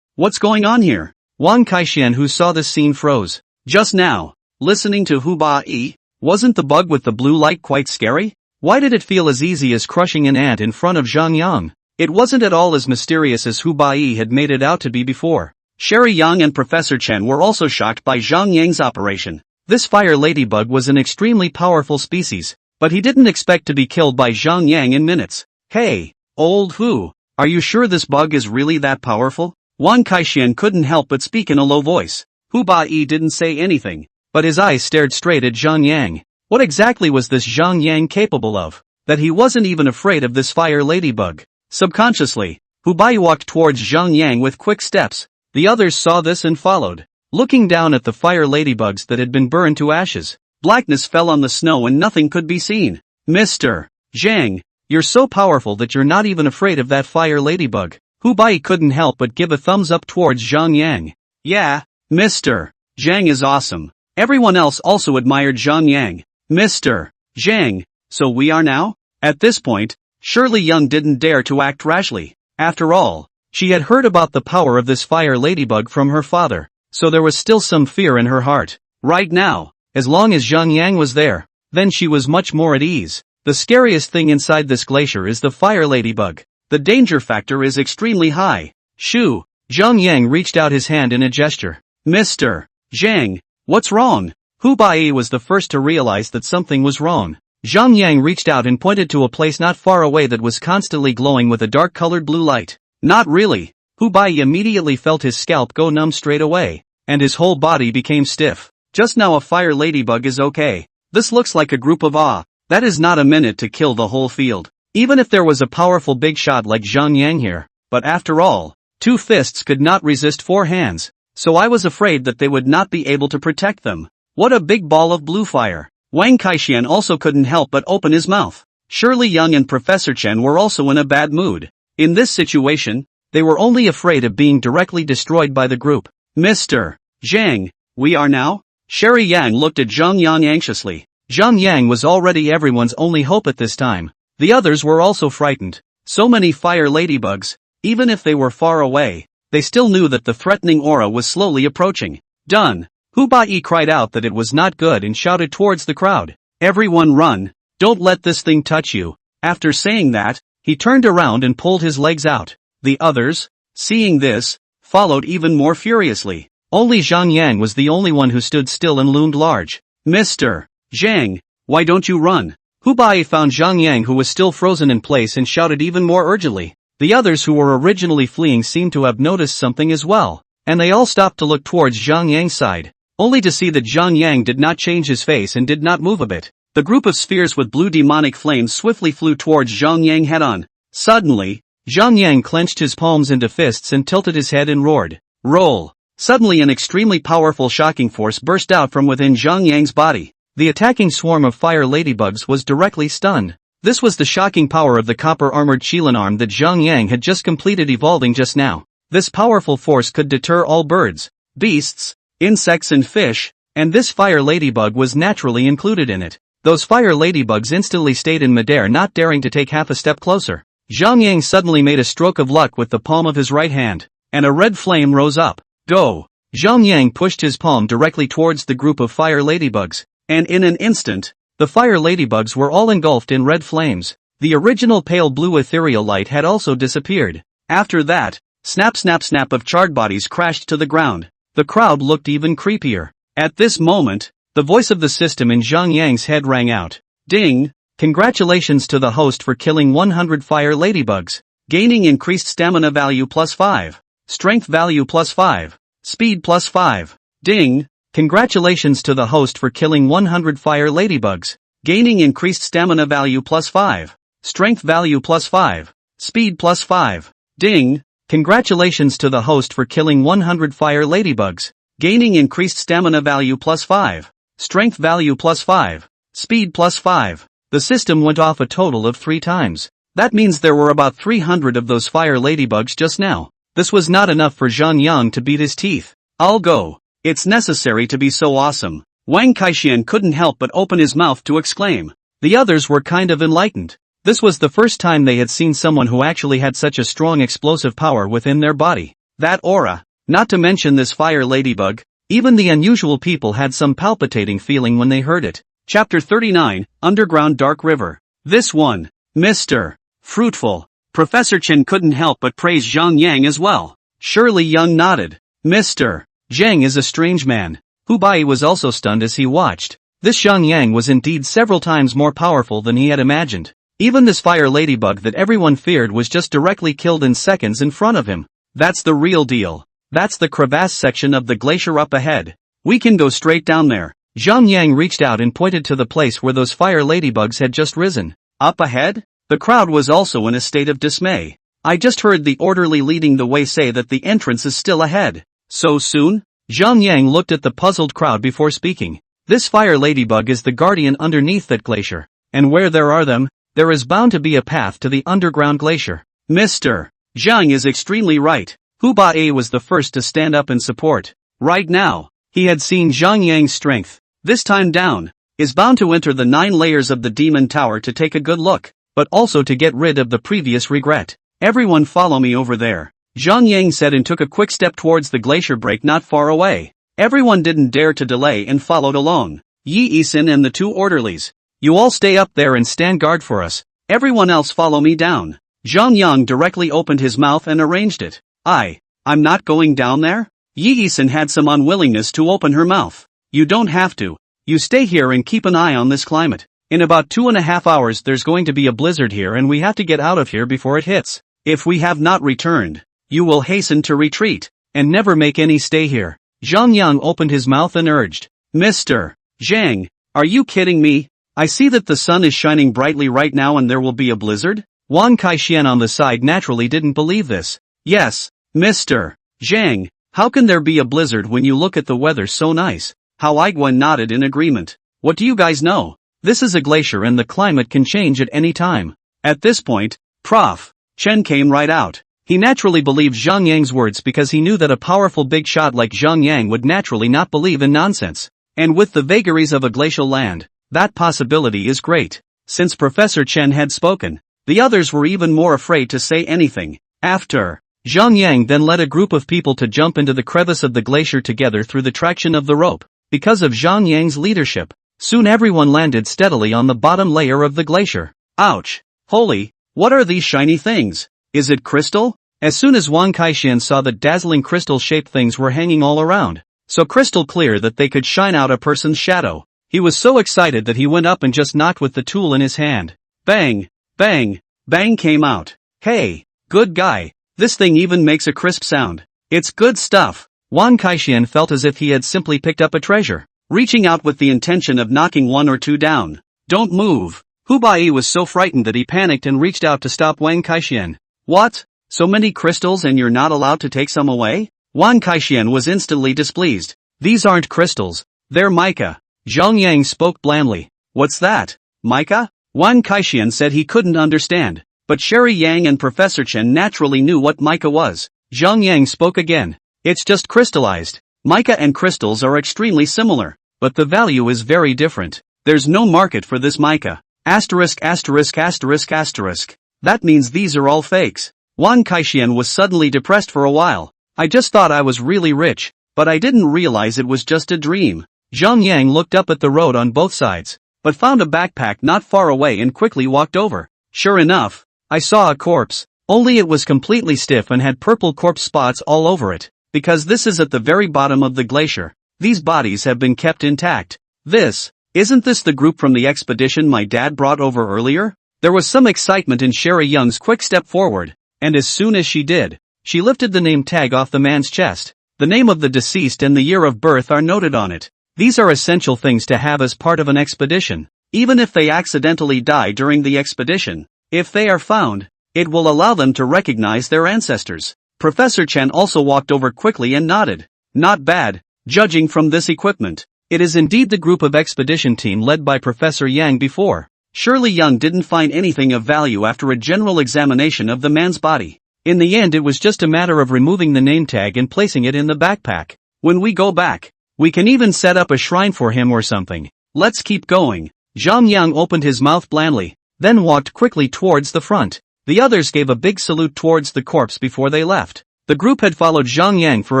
Speaker 1: What's going on here? Wang Kaixian, who saw this scene, froze. Just now, listening to Hu Ba-yi, wasn't the bug with the blue light quite scary? Why did it feel as easy as crushing an ant in front of Zhang Yang? It wasn't at all as mysterious as Hu Ba-yi had made it out to be before. Sherry Yang and Professor Chen were also shocked by Zhang Yang's operation. This fire ladybug was an extremely powerful species, but he didn't expect to be killed by Zhang Yang in minutes. Hey, Old Hu, are you sure this bug is really that powerful? Wang Kaixian couldn't help but speak in a low voice. Hu Bai didn't say anything, but his eyes stared straight at Zhang Yang. What exactly was this Zhang Yang capable of, that he wasn't even afraid of this fire ladybug? Subconsciously, Hu Bai walked towards Zhang Yang with quick steps. The others saw this and followed. Looking down at the fire ladybugs that had been burned to ashes, blackness fell on the snow and nothing could be seen. Mr. Zhang, you're so powerful that you're not even afraid of that fire ladybug. Hu Bai couldn't help but give a thumbs up towards Zhang Yang. Yeah, Mr. Zhang is awesome. Everyone else also admired Zhang Yang. Mr. Zhang, so we are now? At this point, Shirley Young didn't dare to act rashly. After all, she had heard about the power of this fire ladybug from her father, so there was still some fear in her heart. Right now, as long as Zhang Yang was there, then she was much more at ease. The scariest thing inside this glacier is the fire ladybug. The danger factor is extremely high. Shoo! Zhang Yang reached out his hand in a gesture. Mr. Zhang, what's wrong? Hu Bai was the first to realize that something was wrong. Zhang Yang reached out and pointed to a place not far away that was constantly glowing with a dark-colored blue light. Not really. Hu Bai immediately felt his scalp go numb straight away, and his whole body became stiff. Just now a fire ladybug is okay. This looks like a group of that is not a minute to kill the whole field. Even if there was a powerful big shot like Zhang Yang here, but after all, 2 fists could not resist 4 hands, so I was afraid that they would not be able to protect them. What a big ball of blue fire. Wang Kaixian also couldn't help but open his mouth. Shirley Young and Professor Chen were also in a bad mood. In this situation, they were only afraid of being directly destroyed by the group. Mr. Zhang, we are now? Sherry Yang looked at Zhang Yang anxiously. Zhang Yang was already everyone's only hope at this time. The others were also frightened. So many fire ladybugs, even if they were far away, they still knew that the threatening aura was slowly approaching. Done. Hu Bai cried out that it was not good and shouted towards the crowd. Everyone run. Don't let this thing touch you. After saying that, he turned around and pulled his legs out. The others, seeing this, followed even more furiously. Only Zhang Yang was the only one who stood still and loomed large. Mr. Zhang, why don't you run? Hu Bai found Zhang Yang who was still frozen in place and shouted even more urgently. The others who were originally fleeing seemed to have noticed something as well, and they all stopped to look towards Zhang Yang's side, only to see that Zhang Yang did not change his face and did not move a bit. The group of spheres with blue demonic flames swiftly flew towards Zhang Yang head-on. Suddenly, Zhang Yang clenched his palms into fists and tilted his head and roared. Roll! Suddenly an extremely powerful shocking force burst out from within Zhang Yang's body. The attacking swarm of fire ladybugs was directly stunned. This was the shocking power of the copper-armored Qilin arm that Zhang Yang had just completed evolving just now. This powerful force could deter all birds, beasts, insects and fish, and this fire ladybug was naturally included in it. Those fire ladybugs instantly stayed in midair, not daring to take half a step closer. Zhang Yang suddenly made a stroke of luck with the palm of his right hand, and a red flame rose up. Go! Zhang Yang pushed his palm directly towards the group of fire ladybugs, and in an instant, the fire ladybugs were all engulfed in red flames. The original pale blue ethereal light had also disappeared. After that, snap snap snap of charred bodies crashed to the ground. The crowd looked even creepier. At this moment, the voice of the system in Zhang Yang's head rang out. Ding! Congratulations to the host for killing 100 fire ladybugs. Gaining increased stamina value +5. Strength value +5. Speed +5. Ding! Congratulations to the host for killing 100 fire ladybugs. Gaining increased stamina value +5. Strength value +5. Speed +5. Ding! Congratulations to the host for killing 100 fire ladybugs. Gaining increased stamina value +5. Strength value +5. Speed +5. The system went off a total of 3 times. That means there were about 300 of those fire ladybugs just now. This was not enough for Zhang Yang to beat his teeth. I'll go. It's necessary to be so awesome. Wang Kaixian couldn't help but open his mouth to exclaim. The others were kind of enlightened. This was the first time they had seen someone who actually had such a strong explosive power within their body. That aura, not to mention this fire ladybug, even the unusual people had some palpitating feeling when they heard it. Chapter 39, Underground Dark River. This one, Mr. Fruitful. Professor Chen couldn't help but praise Zhang Yang as well. Shirley Young nodded. Mr. Zhang is a strange man. Hu Bai was also stunned as he watched. This Zhang Yang was indeed several times more powerful than he had imagined. Even this fire ladybug that everyone feared was just directly killed in seconds in front of him. That's the real deal. That's the crevasse section of the glacier up ahead. We can go straight down there. Zhang Yang reached out and pointed to the place where those fire ladybugs had just risen. Up ahead? The crowd was also in a state of dismay. I just heard the orderly leading the way say that the entrance is still ahead. So soon? Zhang Yang looked at the puzzled crowd before speaking. This fire ladybug is the guardian underneath that glacier. And where there are them, there is bound to be a path to the underground glacier. Mr. Zhang is extremely right. Hu Bae was the first to stand up in support. Right now, he had seen Zhang Yang's strength. This time down, is bound to enter the 9 layers of the demon tower to take a good look, but also to get rid of the previous regret. Everyone follow me over there. Zhang Yang said and took a quick step towards the glacier break not far away. Everyone didn't dare to delay and followed along. Yi Yisin and the 2 orderlies. You all stay up there and stand guard for us. Everyone else follow me down. Zhang Yang directly opened his mouth and arranged it. I'm not going down there? Yi Yisin had some unwillingness to open her mouth. You don't have to. You stay here and keep an eye on this climate. In about 2.5 hours there's going to be a blizzard here and we have to get out of here before it hits. If we have not returned, you will hasten to retreat, and never make any stay here. Zhang Yang opened his mouth and urged. Mr. Zhang, are you kidding me? I see that the sun is shining brightly right now and there will be a blizzard? Wang Kaixian on the side naturally didn't believe this. Yes, Mr. Zhang, how can there be a blizzard when you look at the weather so nice? Hao Aiguan nodded in agreement. What do you guys know? This is a glacier and the climate can change at any time. At this point, Prof. Chen came right out. He naturally believed Zhang Yang's words because he knew that a powerful big shot like Zhang Yang would naturally not believe in nonsense. And with the vagaries of a glacial land, that possibility is great. Since Professor Chen had spoken, the others were even more afraid to say anything. After, Zhang Yang then led a group of people to jump into the crevice of the glacier together through the traction of the rope. Because of Zhang Yang's leadership, soon everyone landed steadily on the bottom layer of the glacier. Ouch! Holy, what are these shiny things? Is it crystal? As soon as Wang Kaixian saw the dazzling crystal-shaped things were hanging all around, so crystal clear that they could shine out a person's shadow, he was so excited that he went up and just knocked with the tool in his hand. Bang! Bang! Bang came out. Hey, good guy, this thing even makes a crisp sound. It's good stuff. Wang Kaixian felt as if he had simply picked up a treasure, reaching out with the intention of knocking 1 or 2 down. Don't move. Hu Bai was so frightened that he panicked and reached out to stop Wang Kaixian. What? So many crystals and you're not allowed to take some away? Wang Kaixian was instantly displeased. These aren't crystals, they're mica. Zhang Yang spoke blandly. What's that? Mica? Wang Kaixian said he couldn't understand, but Sherry Yang and Professor Chen naturally knew what mica was. Zhang Yang spoke again. It's just crystallized. Mica and crystals are extremely similar, but the value is very different. There's no market for this mica. Asterisk asterisk asterisk asterisk. That means these are all fakes. Wang Kaixian was suddenly depressed for a while. I just thought I was really rich, but I didn't realize it was just a dream. Zhang Yang looked up at the road on both sides, but found a backpack not far away and quickly walked over. Sure enough, I saw a corpse, only it was completely stiff and had purple corpse spots all over it. Because this is at the very bottom of the glacier, these bodies have been kept intact. Isn't this the group from the expedition my dad brought over earlier? There was some excitement in Sherry Young's quick step forward, and as soon as she did, she lifted the name tag off the man's chest. The name of the deceased and the year of birth are noted on it. These are essential things to have as part of an expedition. Even if they accidentally die during the expedition, if they are found, it will allow them to recognize their ancestors. Professor Chen also walked over quickly and nodded. Not bad, judging from this equipment. It is indeed the group of expedition team led by Professor Yang before. Surely Young didn't find anything of value after a general examination of the man's body. In the end it was just a matter of removing the name tag and placing it in the backpack. When we go back, we can even set up a shrine for him or something. Let's keep going. Zhang Yang opened his mouth blandly, then walked quickly towards the front. The others gave a big salute towards the corpse before they left. The group had followed Zhang Yang for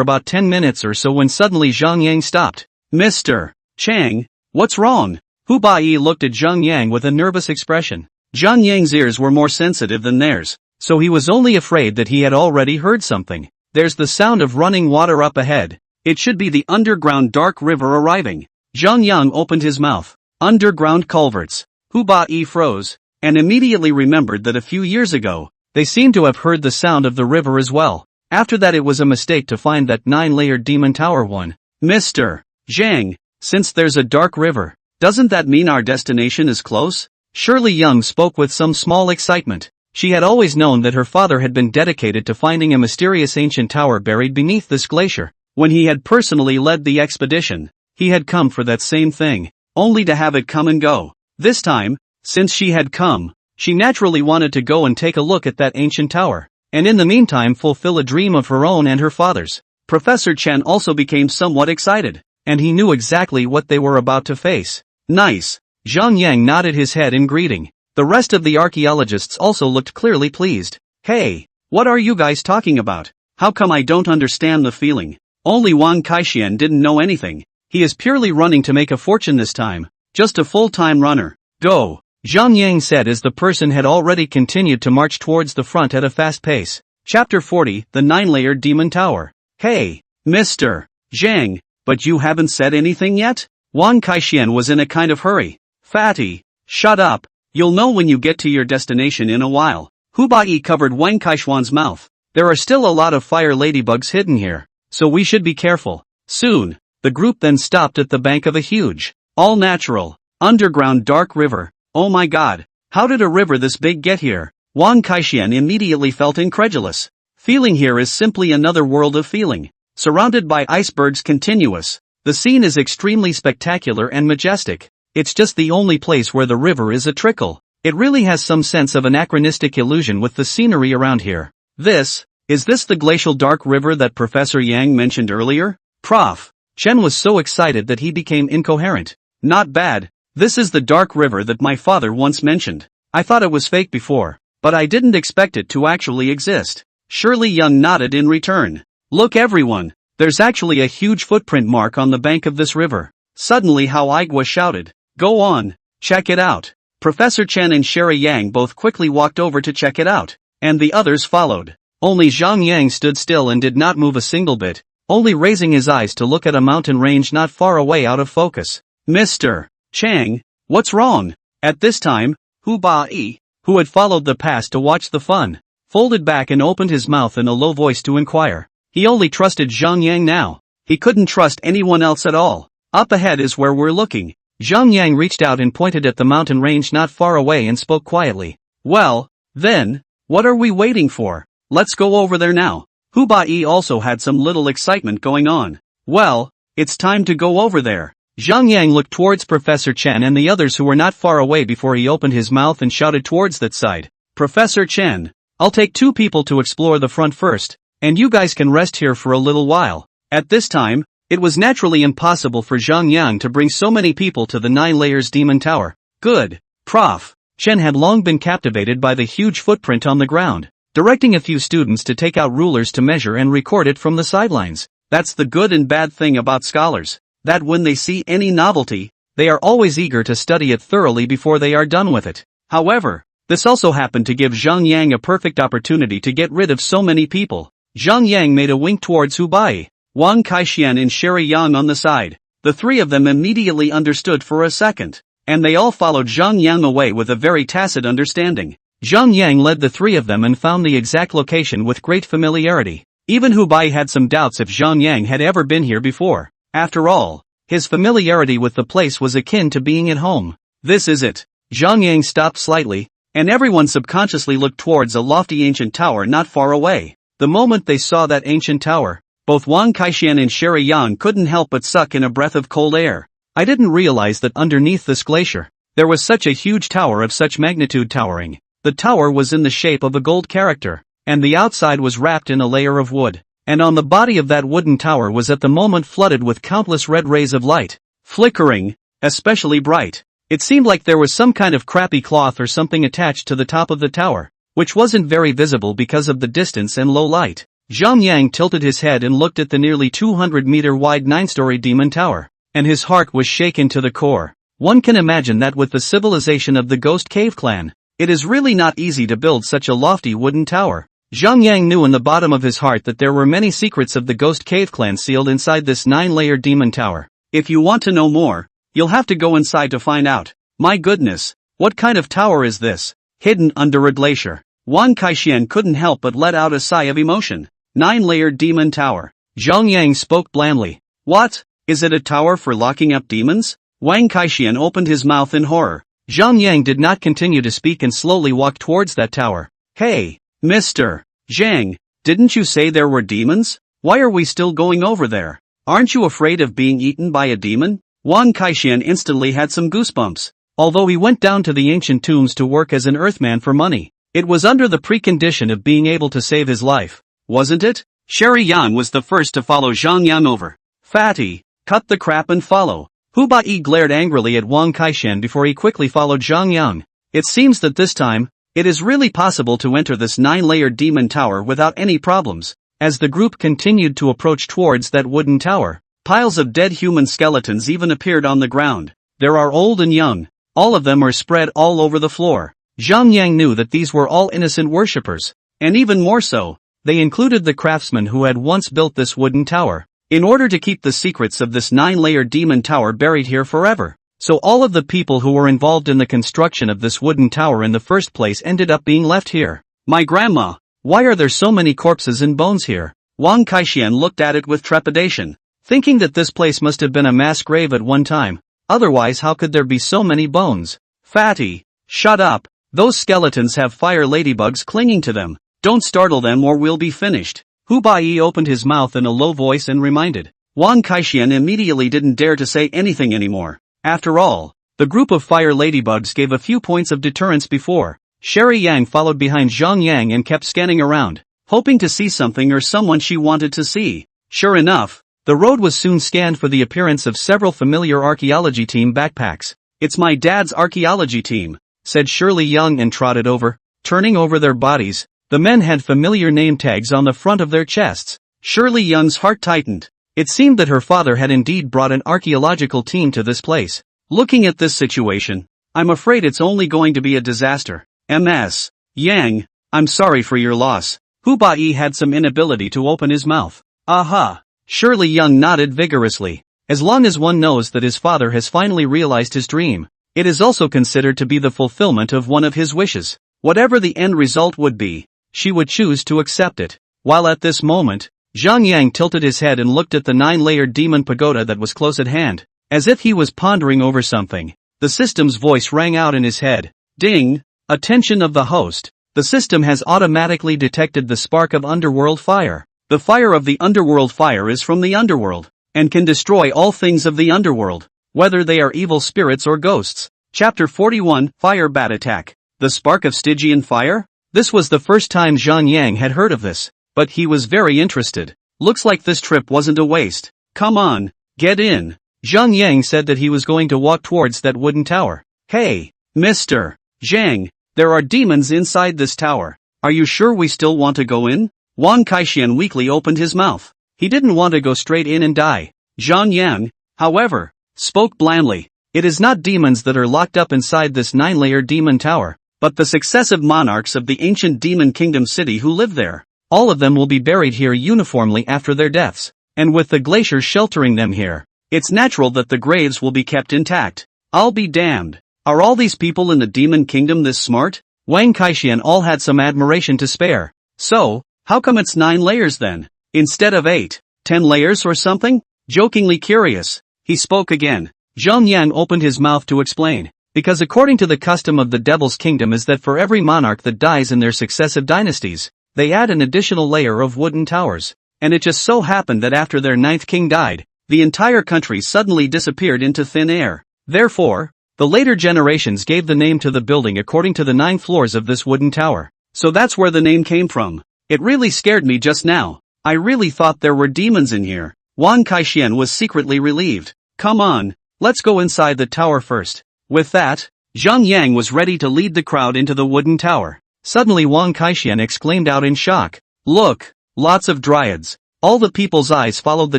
Speaker 1: about 10 minutes or so when suddenly Zhang Yang stopped. Mr. Chang, what's wrong? Hu Bai looked at Zhang Yang with a nervous expression. Zhang Yang's ears were more sensitive than theirs, so he was only afraid that he had already heard something. There's the sound of running water up ahead. It should be the underground dark river arriving. Zhang Yang opened his mouth. Underground culverts. Hu Bai froze. and immediately remembered that a few years ago, they seemed to have heard the sound of the river as well. After that, it was a mistake to find that 9-layered demon tower one. Mr. Zhang, since there's a dark river, doesn't that mean our destination is close? Shirley Young spoke with some small excitement. She had always known that her father had been dedicated to finding a mysterious ancient tower buried beneath this glacier. When he had personally led the expedition, he had come for that same thing, only to have it come and go. This time, since she had come, she naturally wanted to go and take a look at that ancient tower, and in the meantime fulfill a dream of her own and her father's. Professor Chen also became somewhat excited, and he knew exactly what they were about to face. Nice. Zhang Yang nodded his head in greeting. The rest of the archaeologists also looked clearly pleased. Hey, what are you guys talking about? How come I don't understand the feeling? Only Wang Kaixian didn't know anything. He is purely running to make a fortune this time. Just a full-time runner. Go. Zhang Yang said as the person had already continued to march towards the front at a fast pace. Chapter 40, The 9-Layered Demon Tower. Hey, Mr. Zhang, but you haven't said anything yet? Wang Kaixian was in a kind of hurry. Fatty, shut up. You'll know when you get to your destination in a while. Hu Bai covered Wang Kaixuan's mouth. There are still a lot of fire ladybugs hidden here, so we should be careful. Soon, the group then stopped at the bank of a huge, all-natural, underground dark river. Oh my god, how did a river this big get here? Wang Kaixian immediately felt incredulous. Feeling here is simply another world of feeling. Surrounded by icebergs continuous, the scene is extremely spectacular and majestic. It's just the only place where the river is a trickle. It really has some sense of anachronistic illusion with the scenery around here. Is this the glacial dark river that Professor Yang mentioned earlier? Prof. Chen was so excited that he became incoherent. Not bad. This is the dark river that my father once mentioned. I thought it was fake before, but I didn't expect it to actually exist. Shirley Young nodded in return. Look everyone, there's actually a huge footprint mark on the bank of this river. Suddenly Hao Igua shouted. Go on, check it out. Professor Chen and Sherry Yang both quickly walked over to check it out, and the others followed. Only Zhang Yang stood still and did not move a single bit, only raising his eyes to look at a mountain range not far away out of focus. Mr. Chang, what's wrong? At this time, Hu Bai, who had followed the pass to watch the fun, folded back and opened his mouth in a low voice to inquire. He only trusted Zhang Yang now. He couldn't trust anyone else at all. Up ahead is where we're looking. Zhang Yang reached out and pointed at the mountain range not far away and spoke quietly. Well, then, what are we waiting for? Let's go over there now. Hu Bai also had some little excitement going on. Well, it's time to go over there. Zhang Yang looked towards Professor Chen and the others who were not far away before he opened his mouth and shouted towards that side. Professor Chen, I'll take 2 people to explore the front first, and you guys can rest here for a little while. At this time, it was naturally impossible for Zhang Yang to bring so many people to the 9 layers demon tower. Good. Prof. Chen had long been captivated by the huge footprint on the ground, directing a few students to take out rulers to measure and record it from the sidelines. That's the good and bad thing about scholars, that when they see any novelty, they are always eager to study it thoroughly before they are done with it. However, this also happened to give Zhang Yang a perfect opportunity to get rid of so many people. Zhang Yang made a wink towards Hu Bai, Wang Kaixian and Sherry Yang on the side. The 3 of them immediately understood for a second, and they all followed Zhang Yang away with a very tacit understanding. Zhang Yang led the 3 of them and found the exact location with great familiarity. Even Hu Bai had some doubts if Zhang Yang had ever been here before. After all, his familiarity with the place was akin to being at home. This is it. Zhang Yang stopped slightly, and everyone subconsciously looked towards a lofty ancient tower not far away. The moment they saw that ancient tower, both Wang Kaixian and Sherry Yang couldn't help but suck in a breath of cold air. I didn't realize that underneath this glacier, there was such a huge tower of such magnitude towering. The tower was in the shape of a gold character, and the outside was wrapped in a layer of wood, and on the body of that wooden tower was at the moment flooded with countless red rays of light, flickering, especially bright. It seemed like there was some kind of crappy cloth or something attached to the top of the tower, which wasn't very visible because of the distance and low light. Zhang Yang tilted his head and looked at the nearly 200-meter-wide 9-story demon tower, and his heart was shaken to the core. One can imagine that with the civilization of the Ghost Cave clan, it is really not easy to build such a lofty wooden tower. Zhang Yang knew in the bottom of his heart that there were many secrets of the Ghost Cave clan sealed inside this 9-layer demon tower. If you want to know more, you'll have to go inside to find out. My goodness, What kind of tower is this? Hidden under a glacier. Wang Kaixian couldn't help but let out a sigh of emotion. 9-layered demon tower. Zhang Yang spoke blandly. What? Is it a tower for locking up demons? Wang Kaixian opened his mouth in horror. Zhang Yang did not continue to speak and slowly walked towards that tower. Hey, Mr. Zhang, didn't you say there were demons? Why are we still going over there? Aren't you afraid of being eaten by a demon? Wang Kaixian instantly had some goosebumps. Although he went down to the ancient tombs to work as an earthman for money, it was under the precondition of being able to save his life, wasn't it? Sherry Yan was the first to follow Zhang Yang over. Fatty, cut the crap and follow. Hu Bai glared angrily at Wang Kaixian before he quickly followed Zhang Yang. It seems that this time, it is really possible to enter this 9-layered demon tower without any problems. As the group continued to approach towards that wooden tower, piles of dead human skeletons even appeared on the ground. There are old and young. All of them are spread all over the floor. Zhang Yang knew that these were all innocent worshippers. And even more so, they included the craftsmen who had once built this wooden tower, in order to keep the secrets of this 9-layered demon tower buried here forever. So all of the people who were involved in the construction of this wooden tower in the first place ended up being left here. My grandma, why are there so many corpses and bones here? Wang Kaixian looked at it with trepidation, thinking that this place must have been a mass grave at one time. Otherwise, how could there be so many bones? Fatty, shut up. Those skeletons have fire ladybugs clinging to them. Don't startle them or we'll be finished. Hu Bai opened his mouth in a low voice and reminded. Wang Kaixian immediately didn't dare to say anything anymore. After all, the group of fire ladybugs gave a few points of deterrence before. Sherry Yang followed behind Zhang Yang and kept scanning around, hoping to see something or someone she wanted to see. Sure enough, the road was soon scanned for the appearance of several familiar archaeology team backpacks. It's my dad's archaeology team, said Shirley Young and trotted over. Turning over their bodies, the men had familiar name tags on the front of their chests. Shirley Young's heart tightened. It seemed that her father had indeed brought an archaeological team to this place. Looking at this situation, I'm afraid it's only going to be a disaster. Ms. Yang, I'm sorry for your loss. Hu Bai had some inability to open his mouth. Aha! Shirley Young nodded vigorously. As long as one knows that his father has finally realized his dream, it is also considered to be the fulfillment of one of his wishes. Whatever the end result would be, she would choose to accept it. While at this moment, Zhang Yang tilted his head and looked at the 9-layered demon pagoda that was close at hand, as if he was pondering over something. The system's voice rang out in his head. Ding! Attention of the host. The system has automatically detected the spark of underworld fire. The fire of the underworld fire is from the underworld, and can destroy all things of the underworld, whether they are evil spirits or ghosts. Chapter 41, Fire Bat Attack. The spark of Stygian fire? This was the first time Zhang Yang had heard of this, but he was very interested. Looks like this trip wasn't a waste. Come on, get in. Zhang Yang said that he was going to walk towards that wooden tower. Hey, Mr. Zhang, there are demons inside this tower. Are you sure we still want to go in? Wang Kaixian weakly opened his mouth. He didn't want to go straight in and die. Zhang Yang, however, spoke blandly. It is not demons that are locked up inside this 9-layered demon tower, but the successive monarchs of the ancient demon kingdom city who live there. All of them will be buried here uniformly after their deaths, and with the glacier sheltering them here, it's natural that the graves will be kept intact. I'll be damned. Are all these people in the demon kingdom this smart? Wang Kaixian all had some admiration to spare. So, how come it's 9 layers then, instead of 8, 10 layers or something? Jokingly curious, he spoke again. Zhang Yang opened his mouth to explain. Because according to the custom of the Devil's Kingdom is that for every monarch that dies in their successive dynasties, they add an additional layer of wooden towers. And it just so happened that after their 9th king died, the entire country suddenly disappeared into thin air. Therefore, the later generations gave the name to the building according to the 9 floors of this wooden tower. So that's where the name came from. It really scared me just now. I really thought there were demons in here. Wang Kaixian was secretly relieved. Come on, let's go inside the tower first. With that, Zhang Yang was ready to lead the crowd into the wooden tower. Suddenly Wang Kaixian exclaimed out in shock. Look, lots of dryads. All the people's eyes followed the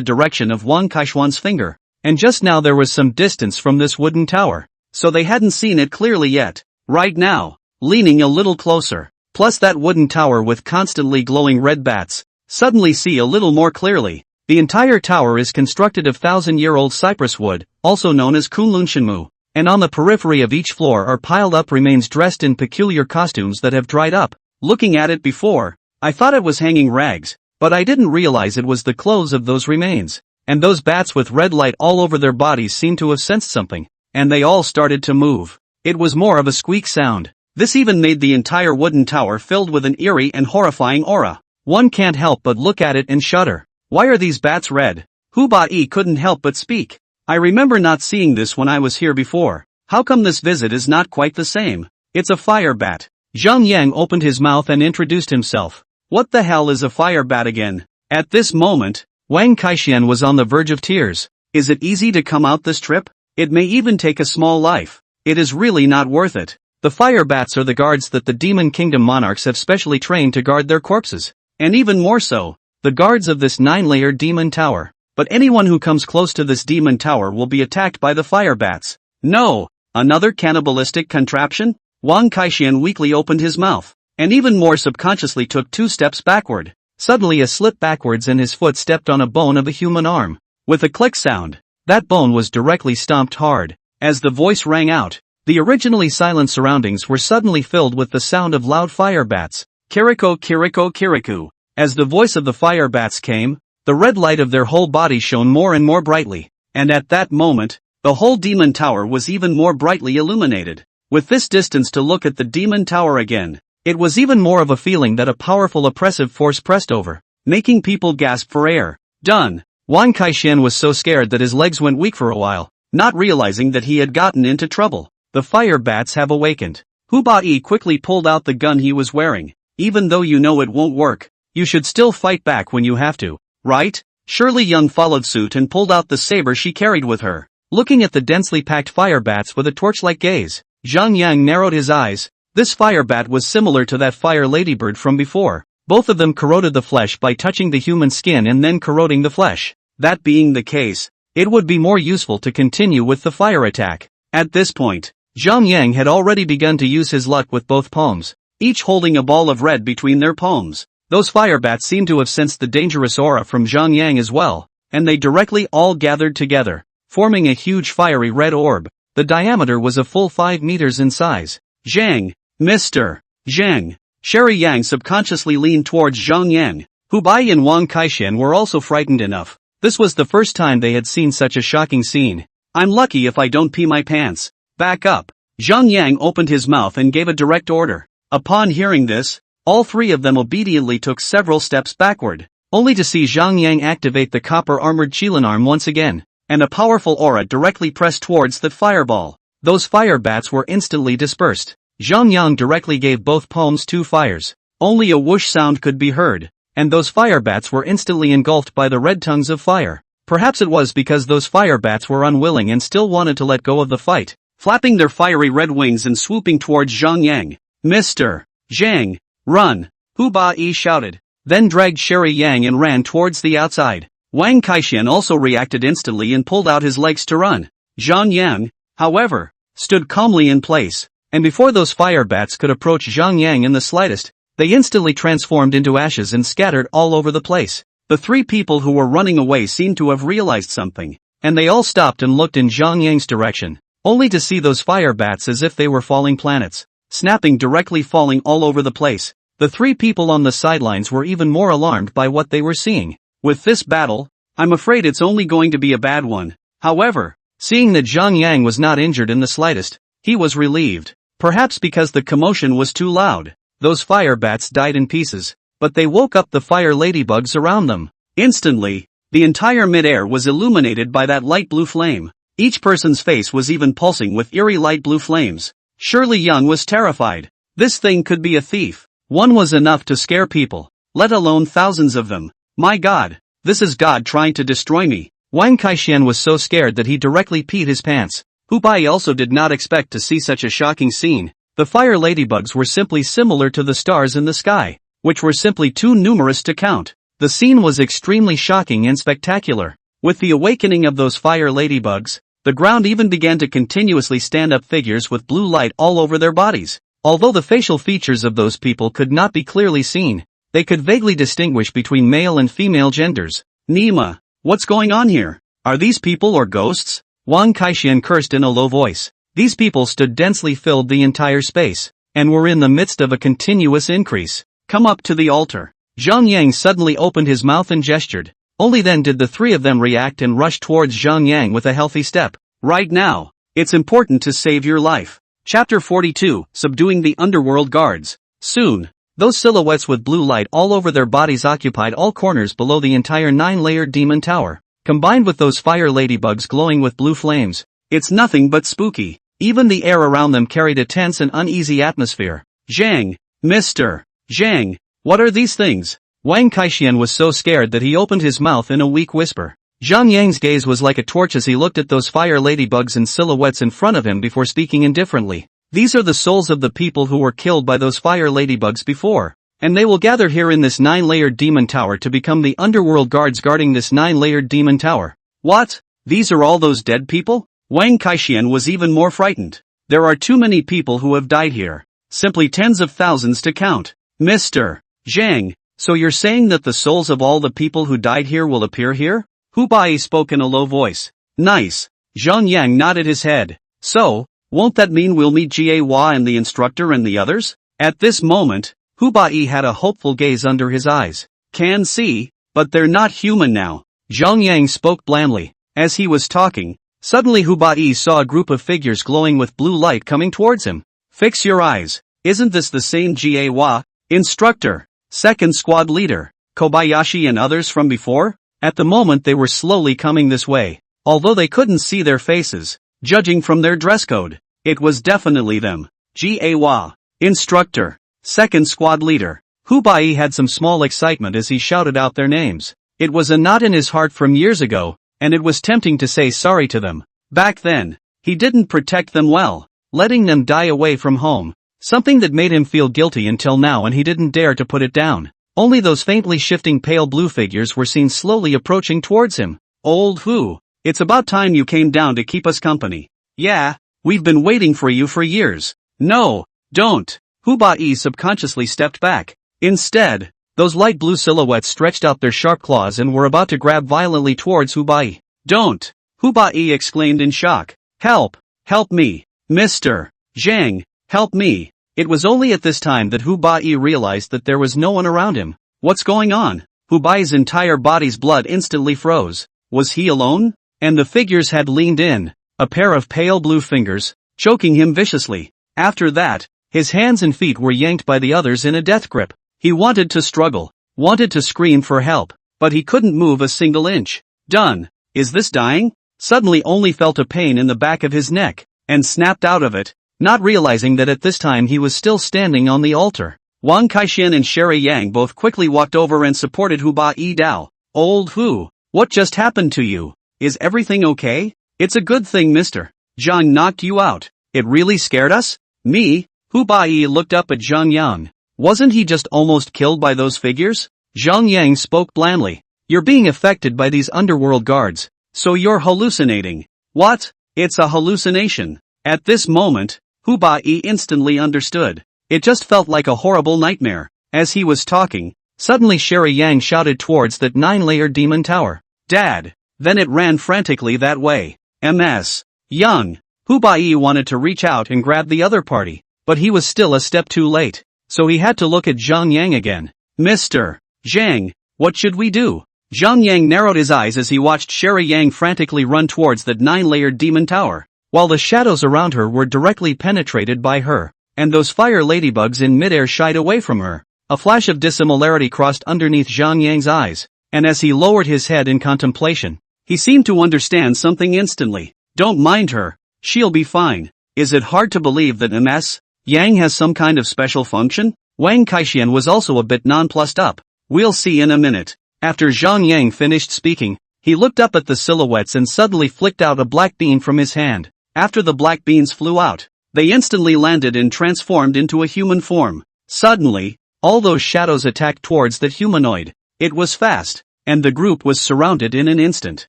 Speaker 1: direction of Wang Kaixian's finger. And just now there was some distance from this wooden tower, so they hadn't seen it clearly yet. Right now, leaning a little closer, plus that wooden tower with constantly glowing red bats, suddenly see a little more clearly. The entire tower is constructed of 1,000-year-old cypress wood, also known as Kunlunshanmu, and on the periphery of each floor are piled up remains dressed in peculiar costumes that have dried up. Looking at it before, I thought it was hanging rags, but I didn't realize it was the clothes of those remains. And those bats with red light all over their bodies seemed to have sensed something, and they all started to move. It was more of a squeak sound. This even made the entire wooden tower filled with an eerie and horrifying aura. One can't help but look at it and shudder. Why are these bats red? Hubai couldn't help but speak. I remember not seeing this when I was here before. How come this visit is not quite the same? It's a fire bat. Zhang Yang opened his mouth and introduced himself. What the hell is a fire bat again? At this moment, Wang Kaixian was on the verge of tears. Is it easy to come out this trip? It may even take a small life. It is really not worth it. The fire bats are the guards that the Demon Kingdom monarchs have specially trained to guard their corpses. And even more so, the guards of this 9-layered demon tower. But anyone who comes close to this demon tower will be attacked by the fire bats. No! Another cannibalistic contraption? Wang Kaixian weakly opened his mouth, and even more subconsciously took 2 steps backward. Suddenly a slip backwards and his foot stepped on a bone of a human arm. With a click sound, that bone was directly stomped hard. As the voice rang out, the originally silent surroundings were suddenly filled with the sound of loud fire bats. Kiriko Kiriko Kiriku. As the voice of the fire bats came, the red light of their whole body shone more and more brightly, and at that moment, the whole demon tower was even more brightly illuminated. With this distance to look at the demon tower again, it was even more of a feeling that a powerful oppressive force pressed over, making people gasp for air. Done. Wang Kaixian was so scared that his legs went weak for a while, not realizing that he had gotten into trouble. The fire bats have awakened. Hubai quickly pulled out the gun he was wearing. Even though you know it won't work, you should still fight back when you have to, right? Shirley Young followed suit and pulled out the saber she carried with her. Looking at the densely packed fire bats with a torch-like gaze, Zhang Yang narrowed his eyes. This fire bat was similar to that fire ladybird from before. Both of them corroded the flesh by touching the human skin and then corroding the flesh. That being the case, it would be more useful to continue with the fire attack. At this point, Zhang Yang had already begun to use his luck with both palms, each holding a ball of red between their palms. Those fire bats seemed to have sensed the dangerous aura from Zhang Yang as well, and they directly all gathered together, forming a huge fiery red orb. The diameter was a full 5 meters in size. Zhang, Mr. Zhang. Sherry Yang subconsciously leaned towards Zhang Yang. Hubai and Wang Kaixian were also frightened enough. This was the first time they had seen such a shocking scene. I'm lucky if I don't pee my pants. Back up. Zhang Yang opened his mouth and gave a direct order. Upon hearing this, all 3 of them obediently took several steps backward, only to see Zhang Yang activate the copper-armored Qilin arm once again, and a powerful aura directly pressed towards that fireball. Those fire bats were instantly dispersed. Zhang Yang directly gave both palms 2 fires. Only a whoosh sound could be heard, and those fire bats were instantly engulfed by the red tongues of fire. Perhaps it was because those fire bats were unwilling and still wanted to let go of the fight, flapping their fiery red wings and swooping towards Zhang Yang. Mr. Zhang, run! Hubai shouted, then dragged Sherry Yang and ran towards the outside. Wang Kaixian also reacted instantly and pulled out his legs to run. Zhang Yang, however, stood calmly in place, and before those fire bats could approach Zhang Yang in the slightest, they instantly transformed into ashes and scattered all over the place. The 3 people who were running away seemed to have realized something, and they all stopped and looked in Zhang Yang's direction, only to see those fire bats as if they were falling planets, snapping directly falling all over the place. The 3 people on the sidelines were even more alarmed by what they were seeing. With this battle, I'm afraid it's only going to be a bad one. However, seeing that Zhang Yang was not injured in the slightest, he was relieved. Perhaps because the commotion was too loud. Those fire bats died in pieces, but they woke up the fire ladybugs around them. Instantly, the entire mid-air was illuminated by that light blue flame. Each person's face was even pulsing with eerie light blue flames. Shirley Young was terrified. This thing could be a thief. One was enough to scare people, let alone thousands of them. My God, this is God trying to destroy me. Wang Kaixian was so scared that he directly peed his pants. Hubai also did not expect to see such a shocking scene. The fire ladybugs were simply similar to the stars in the sky, which were simply too numerous to count. The scene was extremely shocking and spectacular. With the awakening of those fire ladybugs, the ground even began to continuously stand up figures with blue light all over their bodies. Although the facial features of those people could not be clearly seen, they could vaguely distinguish between male and female genders. Nima, what's going on here? Are these people or ghosts? Wang Kaixian cursed in a low voice. These people stood densely filled the entire space, and were in the midst of a continuous increase. Come up to the altar. Zhang Yang suddenly opened his mouth and gestured. Only then did the three of them react and rush towards Zhang Yang with a healthy step. Right now, it's important to save your life. Chapter 42, Subduing the Underworld Guards. Soon, those silhouettes with blue light all over their bodies occupied all corners below the entire 9-layered demon tower, combined with those fire ladybugs glowing with blue flames. It's nothing but spooky. Even the air around them carried a tense and uneasy atmosphere. Zhang, Mr. Zhang, what are these things? Wang Kaixian was so scared that he opened his mouth in a weak whisper. Zhang Yang's gaze was like a torch as he looked at those fire ladybugs and silhouettes in front of him before speaking indifferently. These are the souls of the people who were killed by those fire ladybugs before, and they will gather here in this 9-layered demon tower to become the underworld guards guarding this 9-layered demon tower. What? These are all those dead people? Wang Kaixian was even more frightened. There are too many people who have died here. Simply tens of thousands to count. Mr. Zhang, so you're saying that the souls of all the people who died here will appear here? Hu Bai spoke in a low voice. Nice. Zhang Yang nodded his head. So, won't that mean we'll meet Jie Hua and the instructor and the others? At this moment, Hu Bai had a hopeful gaze under his eyes. Can see, but they're not human now. Zhang Yang spoke blandly. As he was talking, suddenly Hu Bai saw a group of figures glowing with blue light coming towards him. Fix your eyes. Isn't this the same Jie Hua, instructor, second squad leader, Kobayashi and others from before? At the moment they were slowly coming this way. Although they couldn't see their faces, judging from their dress code, it was definitely them. Jie Hua, instructor, second squad leader. Hu Bai had some small excitement as he shouted out their names. It was a knot in his heart from years ago, and it was tempting to say sorry to them. Back then, he didn't protect them well, letting them die away from home. Something that made him feel guilty until now, and he didn't dare to put it down. Only those faintly shifting pale blue figures were seen slowly approaching towards him. Old Hu, it's about time you came down to keep us company. Yeah, we've been waiting for you for years. No, don't. Hu Bai subconsciously stepped back. Instead, those light blue silhouettes stretched out their sharp claws and were about to grab violently towards Hu Bai. Don't! Hu Bai exclaimed in shock. Help! Help me! Mr. Zhang, help me! It was only at this time that Hu Bai realized that there was no one around him. What's going on? Hu Bai's entire body's blood instantly froze. Was he alone? And the figures had leaned in, a pair of pale blue fingers, choking him viciously. After that, his hands and feet were yanked by the others in a death grip. He wanted to struggle, wanted to scream for help, but he couldn't move a single inch. Done. Is this dying? Suddenly only felt a pain in the back of his neck, and snapped out of it, not realizing that at this time he was still standing on the altar. Wang Kaixian and Sherry Yang both quickly walked over and supported Hu Bai Dao. Old Hu, what just happened to you? Is everything okay? It's a good thing Mr. Zhang knocked you out. It really scared us? Me? Hu Bai looked up at Zhang Yang. Wasn't he just almost killed by those figures? Zhang Yang spoke blandly. You're being affected by these underworld guards, so you're hallucinating. What? It's a hallucination. At this moment, Hu Bai instantly understood. It just felt like a horrible nightmare. As he was talking, suddenly Sherry Yang shouted towards that 9-layered demon tower. Dad! Then it ran frantically that way. Ms. Young. Hu Bai wanted to reach out and grab the other party, but he was still a step too late. So he had to look at Zhang Yang again. Mr. Zhang, what should we do? Zhang Yang narrowed his eyes as he watched Sherry Yang frantically run towards that 9-layered demon tower, while the shadows around her were directly penetrated by her, and those fire ladybugs in midair shied away from her. A flash of dissimilarity crossed underneath Zhang Yang's eyes, and as he lowered his head in contemplation, he seemed to understand something instantly. Don't mind her, she'll be fine. Is it hard to believe that Ms. Yang has some kind of special function? Wang Kaixian was also a bit nonplussed up. We'll see in a minute. After Zhang Yang finished speaking, he looked up at the silhouettes and suddenly flicked out a black bean from his hand. After the black beans flew out, they instantly landed and transformed into a human form. Suddenly, all those shadows attacked towards that humanoid. It was fast, and the group was surrounded in an instant.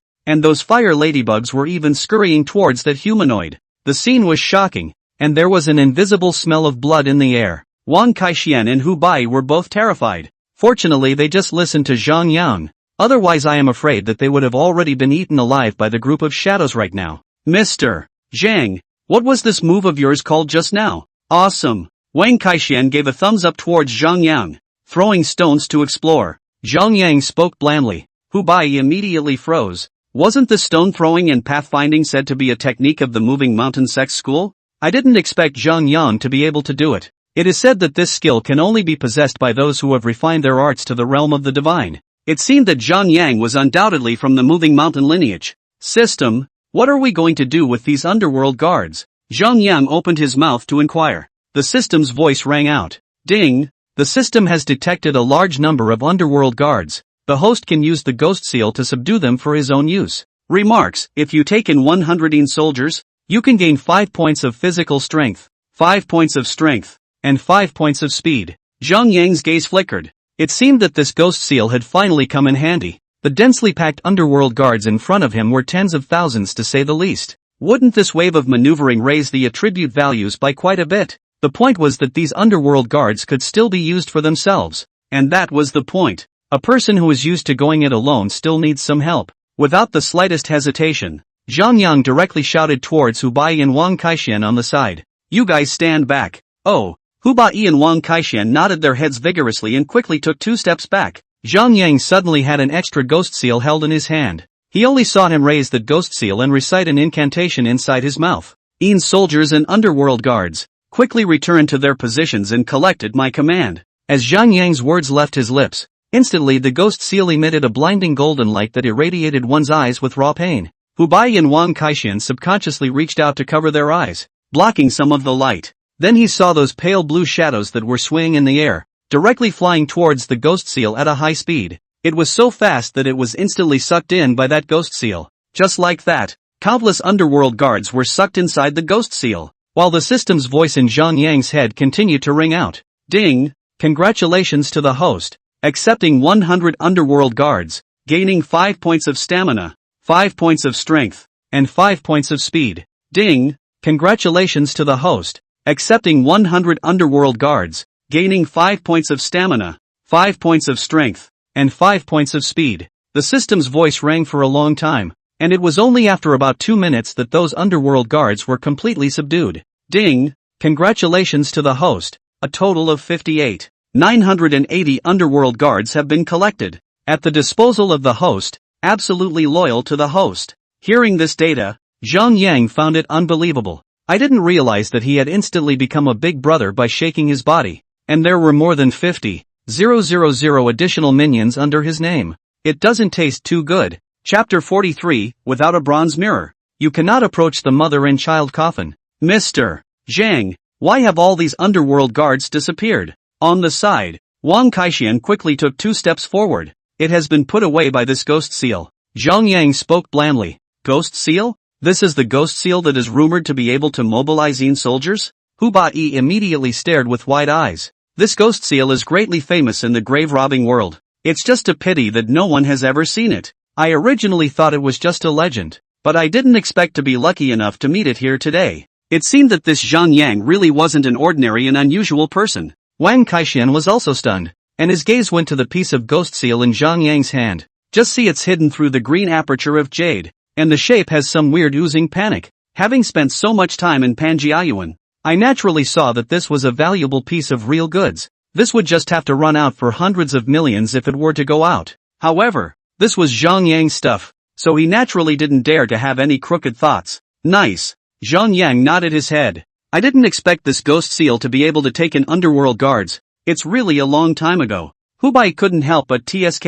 Speaker 1: And those fire ladybugs were even scurrying towards that humanoid. The scene was shocking, and there was an invisible smell of blood in the air. Wang Kaixian and Hu Bai were both terrified. Fortunately they just listened to Zhang Yang. Otherwise I am afraid that they would have already been eaten alive by the group of shadows right now. Mr. Zhang, What was this move of yours called just now? Awesome. Wang Kaixian gave a thumbs up towards Zhang Yang, throwing stones to explore. Zhang Yang spoke blandly. Hu Bai immediately froze. Wasn't the stone throwing and pathfinding said to be a technique of the moving mountain sex school? I didn't expect Zhang Yang to be able to do it. It is said that this skill can only be possessed by those who have refined their arts to the realm of the divine. It seemed that Zhang Yang was undoubtedly from the moving mountain lineage. System, what are we going to do with these underworld guards? Zhang Yang opened his mouth to inquire. The system's voice rang out. Ding! The system has detected a large number of underworld guards. The host can use the ghost seal to subdue them for his own use. Remarks, if you take in 100 soldiers, you can gain 5 points of physical strength, 5 points of strength, and 5 points of speed. Zhang Yang's gaze flickered. It seemed that this ghost seal had finally come in handy. The densely packed underworld guards in front of him were tens of thousands to say the least. Wouldn't this wave of maneuvering raise the attribute values by quite a bit? The point was that these underworld guards could still be used for themselves. And that was the point. A person who is used to going it alone still needs some help. Without the slightest hesitation, Zhang Yang directly shouted towards Hu Bai and Wang Kaixian on the side. You guys stand back. Oh, Hu Bai and Wang Kaixian nodded their heads vigorously and quickly took 2 steps back. Zhang Yang suddenly had an extra ghost seal held in his hand. He only saw him raise the ghost seal and recite an incantation inside his mouth. Soldiers and underworld guards, quickly returned to their positions and collected my command. As Zhang Yang's words left his lips, instantly the ghost seal emitted a blinding golden light that irradiated one's eyes with raw pain. Hu Bai and Wang Kaixian subconsciously reached out to cover their eyes, blocking some of the light. Then he saw those pale blue shadows that were swaying in the air, directly flying towards the ghost seal at a high speed. It was so fast that it was instantly sucked in by that ghost seal. Just like that, countless underworld guards were sucked inside the ghost seal, while the system's voice in Zhang Yang's head continued to ring out. Ding! Congratulations to the host, accepting 100 underworld guards, gaining 5 points of stamina, 5 points of strength, and 5 points of speed. Ding! Congratulations to the host, accepting 100 underworld guards, gaining 5 points of stamina, 5 points of strength, and 5 points of speed. The system's voice rang for a long time, and it was only after about 2 minutes that those underworld guards were completely subdued. Ding! Congratulations to the host, a total of 980 underworld guards have been collected, at the disposal of the host, absolutely loyal to the host. Hearing this data, Zhang Yang found it unbelievable. I didn't realize that he had instantly become a big brother by shaking his body, and there were more than 50,000 additional minions under his name. It doesn't taste too good. Chapter 43, Without a Bronze Mirror. You cannot approach the mother and child coffin. Mr. Zhang, why have all these underworld guards disappeared? On the side, Wang Kaixian quickly took 2 steps forward. It has been put away by this ghost seal. Zhang Yang spoke blandly. Ghost seal? This is the ghost seal that is rumored to be able to mobilize soldiers? Hu Bai immediately stared with wide eyes. This ghost seal is greatly famous in the grave robbing world. It's just a pity that no one has ever seen it. I originally thought it was just a legend, but I didn't expect to be lucky enough to meet it here today. It seemed that this Zhang Yang really wasn't an ordinary and unusual person. Wang Kaixian was also stunned, and his gaze went to the piece of ghost seal in Zhang Yang's hand. Just see, it's hidden through the green aperture of jade, and the shape has some weird oozing panic. Having spent so much time in Panjiayuan, I naturally saw that this was a valuable piece of real goods. This would just have to run out for hundreds of millions if it were to go out. However, this was Zhang Yang's stuff, so he naturally didn't dare to have any crooked thoughts. Nice. Zhang Yang nodded his head. I didn't expect this ghost seal to be able to take in underworld guards. It's really a long time ago. Hu Bai couldn't help but tsk.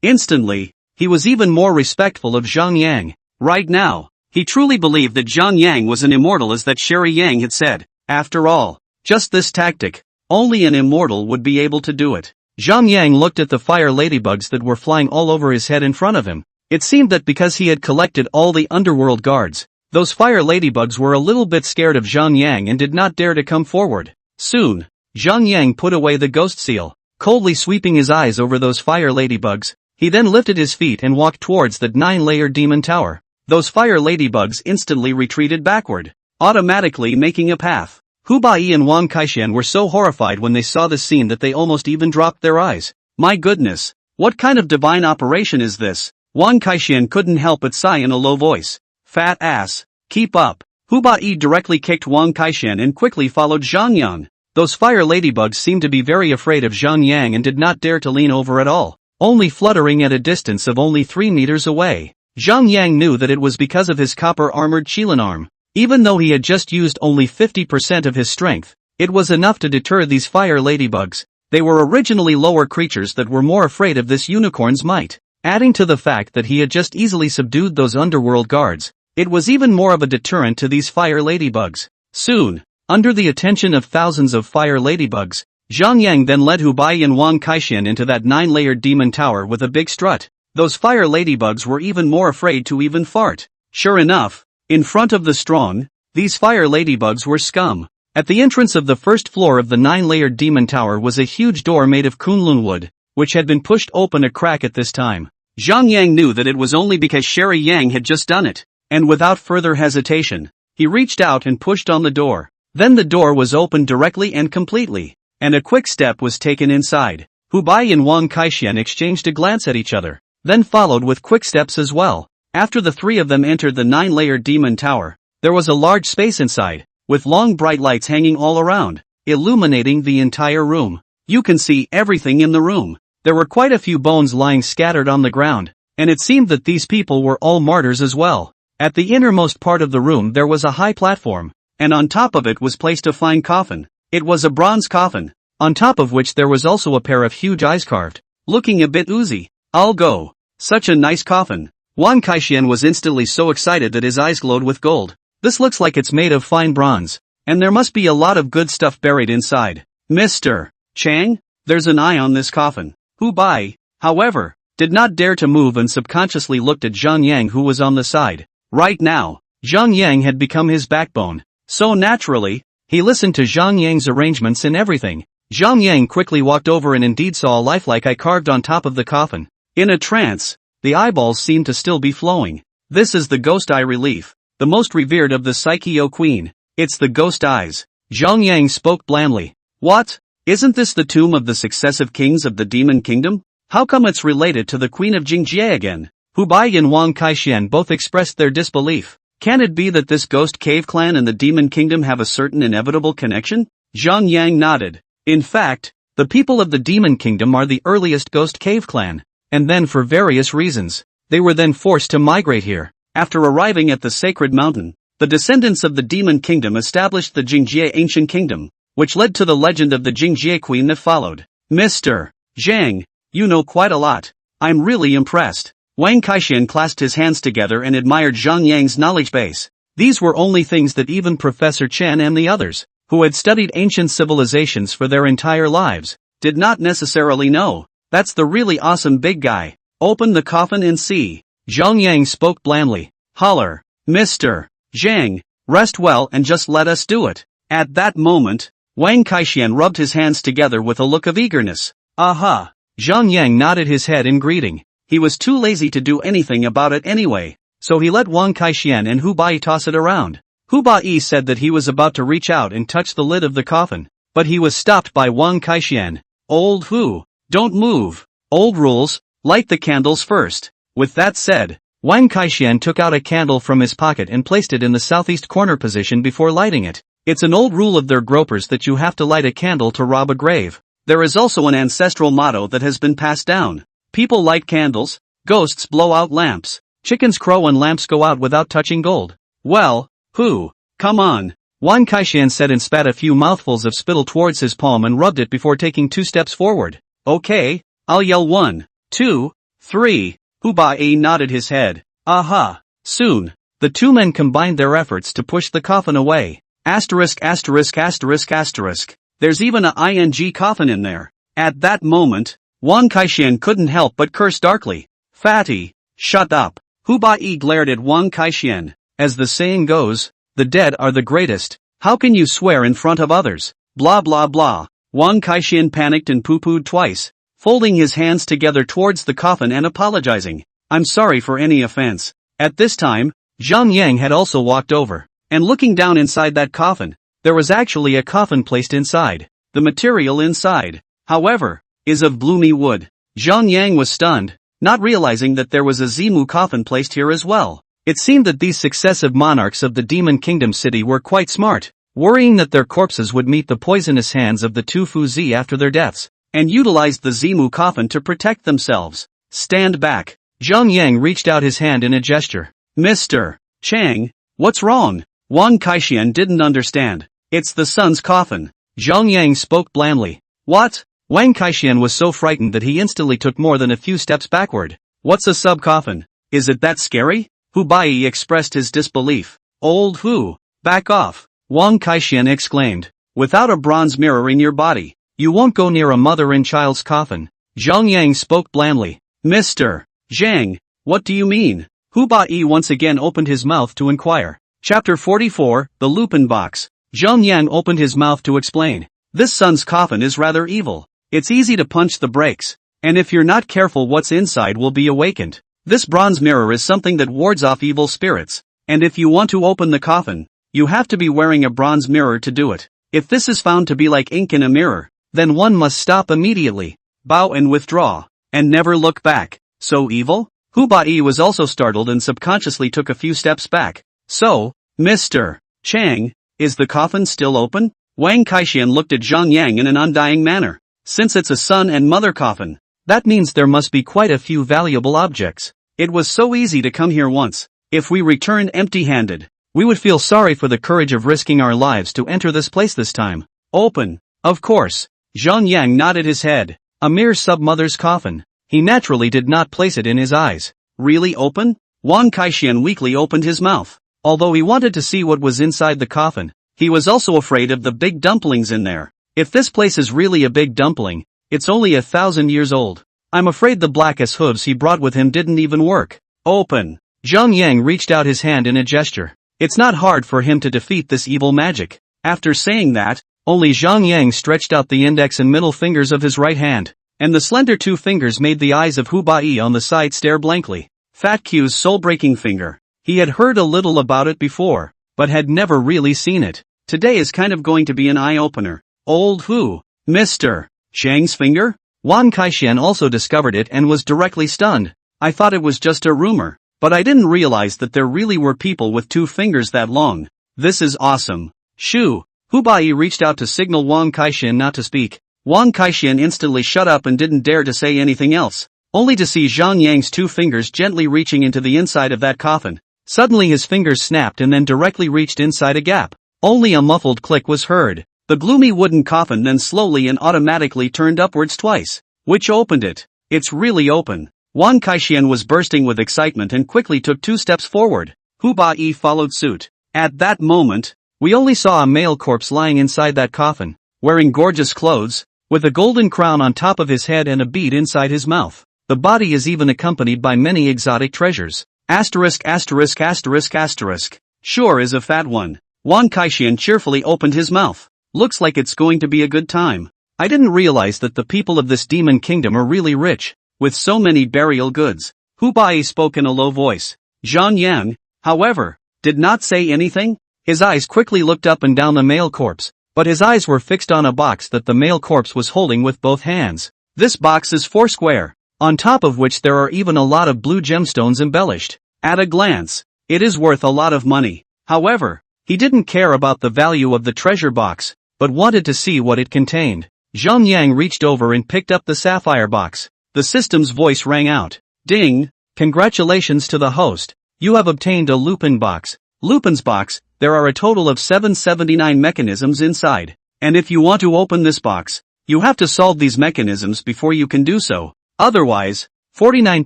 Speaker 1: Instantly, he was even more respectful of Zhang Yang. Right now, he truly believed that Zhang Yang was an immortal, as that Sherry Yang had said. After all, just this tactic, only an immortal would be able to do it. Zhang Yang looked at the fire ladybugs that were flying all over his head in front of him. It seemed that because he had collected all the underworld guards, those fire ladybugs were a little bit scared of Zhang Yang and did not dare to come forward. Soon, Zhang Yang put away the ghost seal, coldly sweeping his eyes over those fire ladybugs. He then lifted his feet and walked towards that 9-layer demon tower. Those fire ladybugs instantly retreated backward, automatically making a path. Hu Bai and Wang Kaixian were so horrified when they saw this scene that they almost even dropped their eyes. My goodness, what kind of divine operation is this? Wang Kaixian couldn't help but sigh in a low voice. Fat ass, keep up. Hu Bai directly kicked Wang Kaishan and quickly followed Zhang Yang. Those fire ladybugs seemed to be very afraid of Zhang Yang and did not dare to lean over at all, only fluttering at a distance of only 3 meters away. Zhang Yang knew that it was because of his copper-armored Qilin arm. Even though he had just used only 50% of his strength, it was enough to deter these fire ladybugs. They were originally lower creatures that were more afraid of this unicorn's might. Adding to the fact that he had just easily subdued those underworld guards, it was even more of a deterrent to these fire ladybugs. Soon, under the attention of thousands of fire ladybugs, Zhang Yang then led Hu Bai and Wang Kaishan into that 9-layered demon tower with a big strut. Those fire ladybugs were even more afraid to even fart. Sure enough, in front of the strong, these fire ladybugs were scum. At the entrance of the first floor of the 9-layered demon tower was a huge door made of kunlun wood, which had been pushed open a crack at this time. Zhang Yang knew that it was only because Sherry Yang had just done it, and without further hesitation, he reached out and pushed on the door. Then the door was opened directly and completely, and a quick step was taken inside. Hu Bai and Wang Kaishan exchanged a glance at each other, then followed with quick steps as well. After the 3 of them entered the 9-layered demon tower, there was a large space inside, with long bright lights hanging all around, illuminating the entire room. You can see everything in the room. There were quite a few bones lying scattered on the ground, and it seemed that these people were all martyrs as well. At the innermost part of the room there was a high platform, and on top of it was placed a fine coffin. It was a bronze coffin, on top of which there was also a pair of huge eyes carved, looking a bit oozy. I'll go. Such a nice coffin. Wang Kaishan was instantly so excited that his eyes glowed with gold. This looks like it's made of fine bronze, and there must be a lot of good stuff buried inside. Mr. Chang, there's an eye on this coffin. Hu Bai, however, did not dare to move and subconsciously looked at Zhang Yang, who was on the side. Right now, Zhang Yang had become his backbone, so naturally, he listened to Zhang Yang's arrangements and everything. Zhang Yang quickly walked over and indeed saw a lifelike eye carved on top of the coffin. In a trance, the eyeballs seemed to still be flowing. This is the ghost eye relief, the most revered of the Psycheo Queen. It's the ghost eyes. Zhang Yang spoke blandly. What? Isn't this the tomb of the successive kings of the Demon Kingdom? How come it's related to the Queen of Jingjie again? Hu Bai and Wang Kaishan both expressed their disbelief. Can it be that this ghost cave clan and the Demon Kingdom have a certain inevitable connection? Zhang Yang nodded. In fact, the people of the Demon Kingdom are the earliest ghost cave clan. And then for various reasons, they were then forced to migrate here. After arriving at the sacred mountain, the descendants of the Demon Kingdom established the Jingjie Ancient Kingdom, which led to the legend of the Jingjie Queen that followed. Mr. Zhang, you know quite a lot. I'm really impressed. Wang Kaishan clasped his hands together and admired Zhang Yang's knowledge base. These were only things that even Professor Chen and the others, who had studied ancient civilizations for their entire lives, did not necessarily know. That's the really awesome big guy. Open the coffin and see. Zhang Yang spoke blandly. Holler. Mr. Zhang, rest well and just let us do it. At that moment, Wang Kaishan rubbed his hands together with a look of eagerness. Aha. Zhang Yang nodded his head in greeting. He was too lazy to do anything about it anyway, so he let Wang Kaishan and Hu Bai toss it around. Hu Bai said that he was about to reach out and touch the lid of the coffin, but he was stopped by Wang Kaishan. Old Hu. Don't move. Old rules, light the candles first. With that said, Wang Kaishan took out a candle from his pocket and placed it in the southeast corner position before lighting it. It's an old rule of their gropers that you have to light a candle to rob a grave. There is also an ancestral motto that has been passed down. People light candles, ghosts blow out lamps, chickens crow and lamps go out without touching gold. Well, Hu, come on. Wang Kaishan said and spat a few mouthfuls of spittle towards his palm and rubbed it before taking 2 steps forward. Okay, I'll yell 1, 2, 3. Hu Bai nodded his head. Aha. Soon, the 2 men combined their efforts to push the coffin away. Asterisk asterisk asterisk asterisk. There's even a ing coffin in there. At that moment, Wang Kaishan couldn't help but curse darkly. Fatty, shut up. Hu Bai glared at Wang Kaishan. As the saying goes, the dead are the greatest. How can you swear in front of others? Blah blah blah. Wang Kaishan panicked and poo-pooed twice, folding his hands together towards the coffin and apologizing. I'm sorry for any offense. At this time, Zhang Yang had also walked over, and looking down inside that coffin, there was actually a coffin placed inside. The material inside, however, is of bloomy wood. Zhang Yang was stunned, not realizing that there was a Zimu coffin placed here as well. It seemed that these successive monarchs of the Demon Kingdom city were quite smart, worrying that their corpses would meet the poisonous hands of the two Fuzi after their deaths, and utilized the Zimu coffin to protect themselves. Stand back. Zhang Yang reached out his hand in a gesture. Mr. Chang, what's wrong? Wang Kaixian didn't understand. It's the son's coffin. Zhang Yang spoke blandly. What? Wang Kaixian was so frightened that he instantly took more than a few steps backward. What's a sub-coffin? Is it that scary? Hu Bai expressed his disbelief. Old Hu, back off. Wang Kaixian exclaimed. Without a bronze mirror in your body, you won't go near a mother and child's coffin. Zhang Yang spoke blandly. Mr. Zhang, what do you mean? Hu Bai once again opened his mouth to inquire. Chapter 44, The Lupin Box. Zhang Yang opened his mouth to explain. This son's coffin is rather evil. It's easy to punch the brakes, and if you're not careful what's inside will be awakened. This bronze mirror is something that wards off evil spirits, and if you want to open the coffin, you have to be wearing a bronze mirror to do it. If this is found to be like ink in a mirror, then one must stop immediately, bow and withdraw, and never look back. So evil? Hu Bai was also startled and subconsciously took a few steps back. So, Mr. Chang, is the coffin still open? Wang Kaixian looked at Zhang Yang in an undying manner. Since it's a son and mother coffin, that means there must be quite a few valuable objects. It was so easy to come here once. If we returned empty-handed, we would feel sorry for the courage of risking our lives to enter this place this time. Open. Of course. Zhang Yang nodded his head. A mere sub-mother's coffin. He naturally did not place it in his eyes. Really open? Wang Kaixian weakly opened his mouth. Although he wanted to see what was inside the coffin, he was also afraid of the big dumplings in there. If this place is really a big dumpling, it's only 1,000 years old. I'm afraid the blackest hooves he brought with him didn't even work. Open. Zhang Yang reached out his hand in a gesture. It's not hard for him to defeat this evil magic. After saying that, only Zhang Yang stretched out the index and middle fingers of his right hand, and the slender two fingers made the eyes of Hu Bai on the side stare blankly. Fat Q's soul-breaking finger. He had heard a little about it before, but had never really seen it. Today is kind of going to be an eye-opener. Old Hu, Mr. Chang's finger? Wang Kaixian also discovered it and was directly stunned. I thought it was just a rumor, but I didn't realize that there really were people with two fingers that long. This is awesome. Shoo! Hu Bai reached out to signal Wang Kaixian not to speak. Wang Kaixian instantly shut up and didn't dare to say anything else, only to see Zhang Yang's two fingers gently reaching into the inside of that coffin. Suddenly his fingers snapped and then directly reached inside a gap. Only a muffled click was heard. The gloomy wooden coffin then slowly and automatically turned upwards twice, which opened it. It's really open. Wang Kaixian was bursting with excitement and quickly took 2 steps forward. Hu Bai followed suit. At that moment, we only saw a male corpse lying inside that coffin, wearing gorgeous clothes, with a golden crown on top of his head and a bead inside his mouth. The body is even accompanied by many exotic treasures. Asterisk asterisk asterisk asterisk. Sure is a fat one. Wang Kaixian cheerfully opened his mouth. Looks like it's going to be a good time. I didn't realize that the people of this demon kingdom are really rich, with so many burial goods. Hu Bai spoke in a low voice. Zhang Yang, however, did not say anything. His eyes quickly looked up and down the male corpse, but his eyes were fixed on a box that the male corpse was holding with both hands. This box is 4 square, on top of which there are even a lot of blue gemstones embellished. At a glance, it is worth a lot of money. However, he didn't care about the value of the treasure box, but wanted to see what it contained. Zhang Yang reached over and picked up the sapphire box. The system's voice rang out. Ding! Congratulations to the host. You have obtained a Lupin box. Lupin's box, there are a total of 779 mechanisms inside. And if you want to open this box, you have to solve these mechanisms before you can do so. Otherwise, 49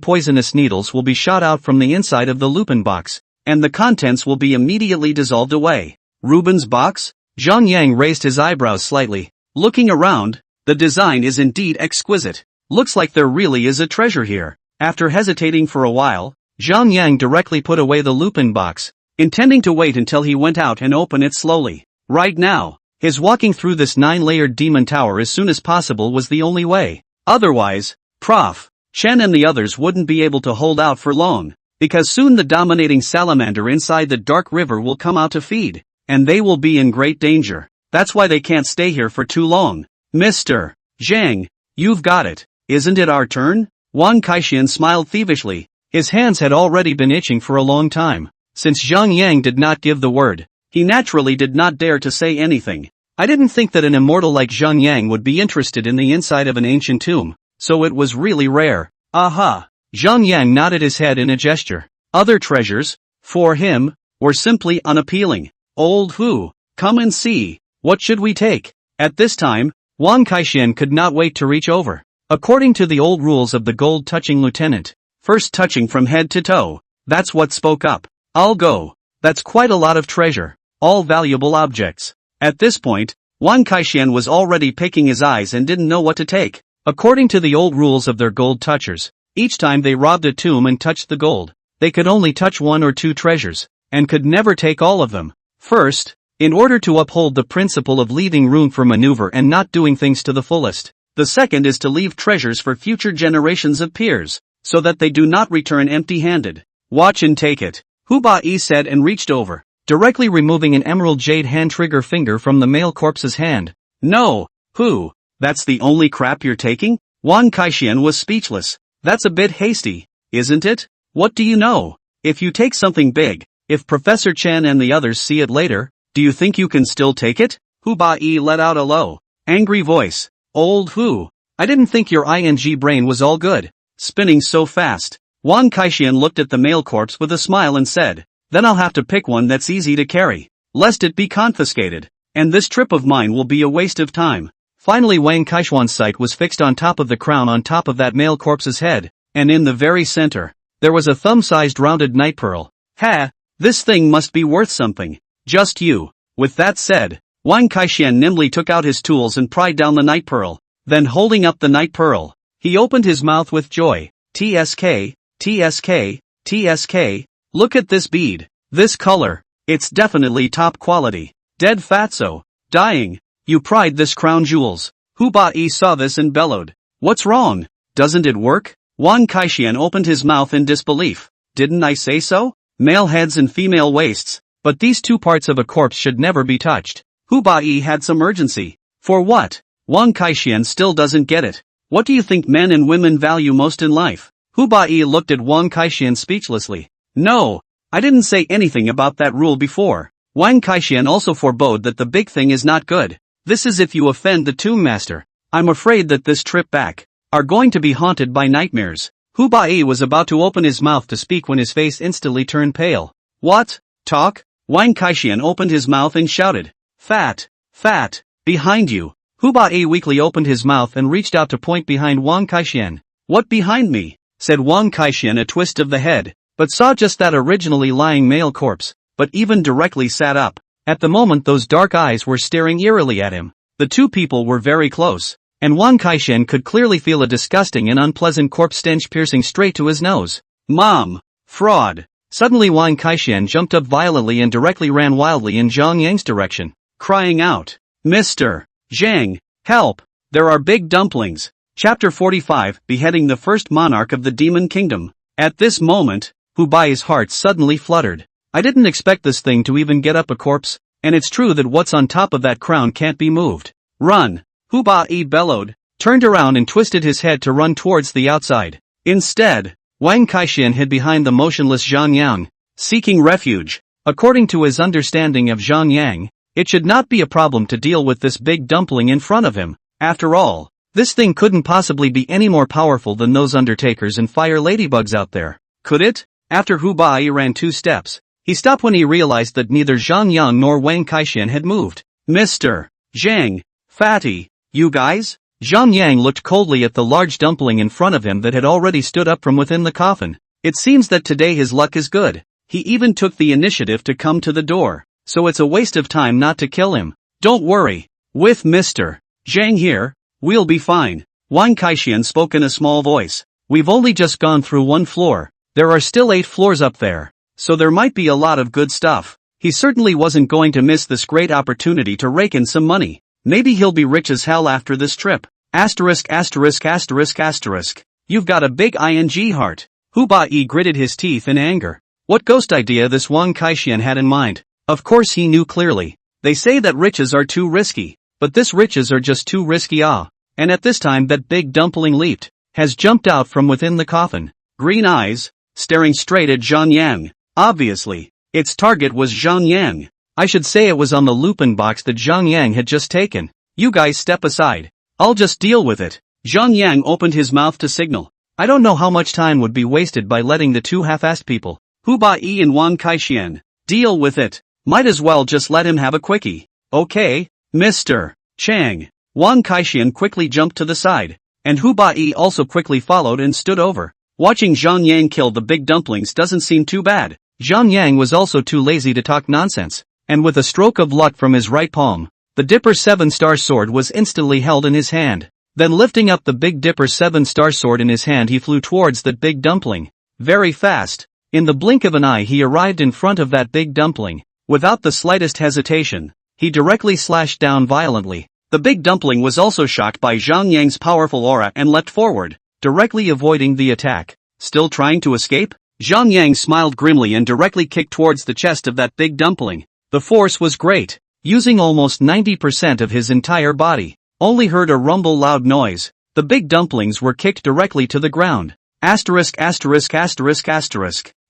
Speaker 1: poisonous needles will be shot out from the inside of the Lupin box, and the contents will be immediately dissolved away. Rubin's box? Zhang Yang raised his eyebrows slightly. Looking around, the design is indeed exquisite. Looks like there really is a treasure here. After hesitating for a while, Zhang Yang directly put away the Lupin box, intending to wait until he went out and open it slowly. Right now, his walking through this 9-layered demon tower as soon as possible was the only way. Otherwise, Prof. Chen and the others wouldn't be able to hold out for long, because soon the dominating salamander inside the dark river will come out to feed, and they will be in great danger. That's why they can't stay here for too long. Mr. Zhang, you've got it. Isn't it our turn? Wang Kaixian smiled thievishly. His hands had already been itching for a long time. Since Zhang Yang did not give the word, he naturally did not dare to say anything. I didn't think that an immortal like Zhang Yang would be interested in the inside of an ancient tomb, so it was really rare. Aha! Zhang Yang nodded his head in a gesture. Other treasures, for him, were simply unappealing. Old Hu, come and see. What should we take? At this time, Wang Kaixian could not wait to reach over. According to the old rules of the gold-touching lieutenant, first touching from head to toe, that's what spoke up. I'll go. That's quite a lot of treasure. All valuable objects. At this point, Wang Kaixian was already picking his eyes and didn't know what to take. According to the old rules of their gold touchers, each time they robbed a tomb and touched the gold, they could only touch 1 or 2 treasures, and could never take all of them. First, in order to uphold the principle of leaving room for maneuver and not doing things to the fullest. The second is to leave treasures for future generations of peers, so that they do not return empty-handed. Watch and take it, Hu Bai said and reached over, directly removing an emerald jade hand trigger finger from the male corpse's hand. No, Hu, that's the only crap you're taking? Wang Kaixian was speechless. That's a bit hasty, isn't it? What do you know? If you take something big, if Professor Chen and the others see it later, do you think you can still take it? Hu Bai let out a low, angry voice. Old Hu, I didn't think your ing brain was all good, spinning so fast. Wang Kaixian looked at the male corpse with a smile and said, then I'll have to pick one that's easy to carry, lest it be confiscated, and this trip of mine will be a waste of time. Finally Wang Kaixian's sight was fixed on top of the crown on top of that male corpse's head, and in the very center, there was a thumb-sized rounded night pearl. Ha! This thing must be worth something. Just you. With that said, Wang Kaixian nimbly took out his tools and pried down the night pearl. Then holding up the night pearl, he opened his mouth with joy. TSK, TSK, TSK, look at this bead. This color. It's definitely top quality. Dead fatso. Dying. You pried this crown jewels. Hu Bai saw this and bellowed. What's wrong? Doesn't it work? Wang Kaixian opened his mouth in disbelief. Didn't I say so? Male heads and female waists. But these 2 parts of a corpse should never be touched. Hu Bai had some urgency. For what? Wang Kaixian still doesn't get it. What do you think men and women value most in life? Hu Bai looked at Wang Kaixian speechlessly. No, I didn't say anything about that rule before. Wang Kaixian also forebode that the big thing is not good. This is if you offend the tomb master. I'm afraid that this trip back are going to be haunted by nightmares. Hu Bai was about to open his mouth to speak when his face instantly turned pale. What? Talk? Wang Kaixian opened his mouth and shouted. Fat! Fat! Behind you! Hu Bai weakly opened his mouth and reached out to point behind Wang Kaixian. What behind me? Said Wang Kaixian, a twist of the head, but saw just that originally lying male corpse, but even directly sat up. At the moment those dark eyes were staring eerily at him. The 2 people were very close, and Wang Kaixian could clearly feel a disgusting and unpleasant corpse stench piercing straight to his nose. Mom! Fraud! Suddenly Wang Kaixian jumped up violently and directly ran wildly in Zhang Yang's direction, crying out, Mr. Zhang, help! There are big dumplings. Chapter 45, Beheading the First Monarch of the Demon Kingdom. At this moment, Hu Bai's heart suddenly fluttered. I didn't expect this thing to even get up a corpse, and it's true that what's on top of that crown can't be moved. Run! Hu Bai bellowed, turned around and twisted his head to run towards the outside. Instead, Wang Kaixian hid behind the motionless Zhang Yang, seeking refuge. According to his understanding of Zhang Yang, it should not be a problem to deal with this big dumpling in front of him. After all, this thing couldn't possibly be any more powerful than those undertakers and fire ladybugs out there. Could it? After Hu Bai ran 2 steps, he stopped when he realized that neither Zhang Yang nor Wang Kaixian had moved. Mr. Zhang, fatty, you guys? Zhang Yang looked coldly at the large dumpling in front of him that had already stood up from within the coffin. It seems that today his luck is good. He even took the initiative to come to the door, so it's a waste of time not to kill him. Don't worry. With Mr. Zhang here, we'll be fine. Wang Kaixian spoke in a small voice. We've only just gone through 1 floor. There are still 8 floors up there, so there might be a lot of good stuff. He certainly wasn't going to miss this great opportunity to rake in some money. Maybe he'll be rich as hell after this trip. Asterisk asterisk asterisk asterisk. You've got a big ing heart. Hu Bai gritted his teeth in anger. What ghost idea this Wang Kaixian had in mind? Of course he knew clearly. They say that riches are too risky, but this riches are just too risky. And at this time that big dumpling leaped, has jumped out from within the coffin. Green eyes, staring straight at Zhang Yang. Obviously, its target was Zhang Yang. I should say it was on the Lupin box that Zhang Yang had just taken. You guys step aside. I'll just deal with it. Zhang Yang opened his mouth to signal. I don't know how much time would be wasted by letting the two half-assed people, Hu Bai and Wang Kaixian, deal with it. Might as well just let him have a quickie. Okay, Mr. Chang. Wang Kaixian quickly jumped to the side, and Hu Bai also quickly followed and stood over. Watching Zhang Yang kill the big dumplings doesn't seem too bad. Zhang Yang was also too lazy to talk nonsense, and with a stroke of luck from his right palm, the Dipper 7-star sword was instantly held in his hand. Then lifting up the Big Dipper 7-star sword in his hand, he flew towards that big dumpling. Very fast. In the blink of an eye he arrived in front of that big dumpling. Without the slightest hesitation, he directly slashed down violently. The big dumpling was also shocked by Zhang Yang's powerful aura and leapt forward, directly avoiding the attack. Still trying to escape? Zhang Yang smiled grimly and directly kicked towards the chest of that big dumpling. The force was great. Using almost 90% of his entire body. Only heard a rumble loud noise. The big dumplings were kicked directly to the ground. Asterisk.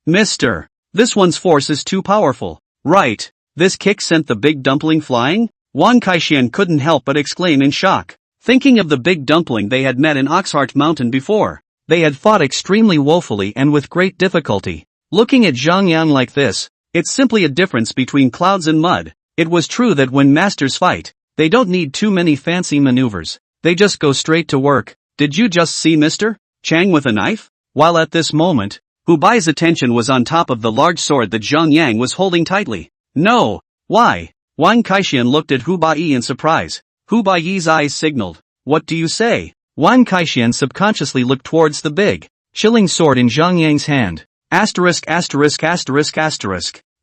Speaker 1: Mr. This one's force is too powerful. Right. This kick sent the big dumpling flying? Wang Kaixian couldn't help but exclaim in shock. Thinking of the big dumpling they had met in Oxheart Mountain before. They had fought extremely woefully and with great difficulty. Looking at Zhang Yang like this, it's simply a difference between clouds and mud. It was true that when masters fight, they don't need too many fancy maneuvers. They just go straight to work. Did you just see Mr. Chang with a knife? While at this moment, Hu Bai's attention was on top of the large sword that Zhang Yang was holding tightly. No. Why? Wang Kaixian looked at Hu Bai in surprise. Hu Bai's eyes signaled. What do you say? Wang Kaixian subconsciously looked towards the big, chilling sword in Zhang Yang's hand. Asterisk.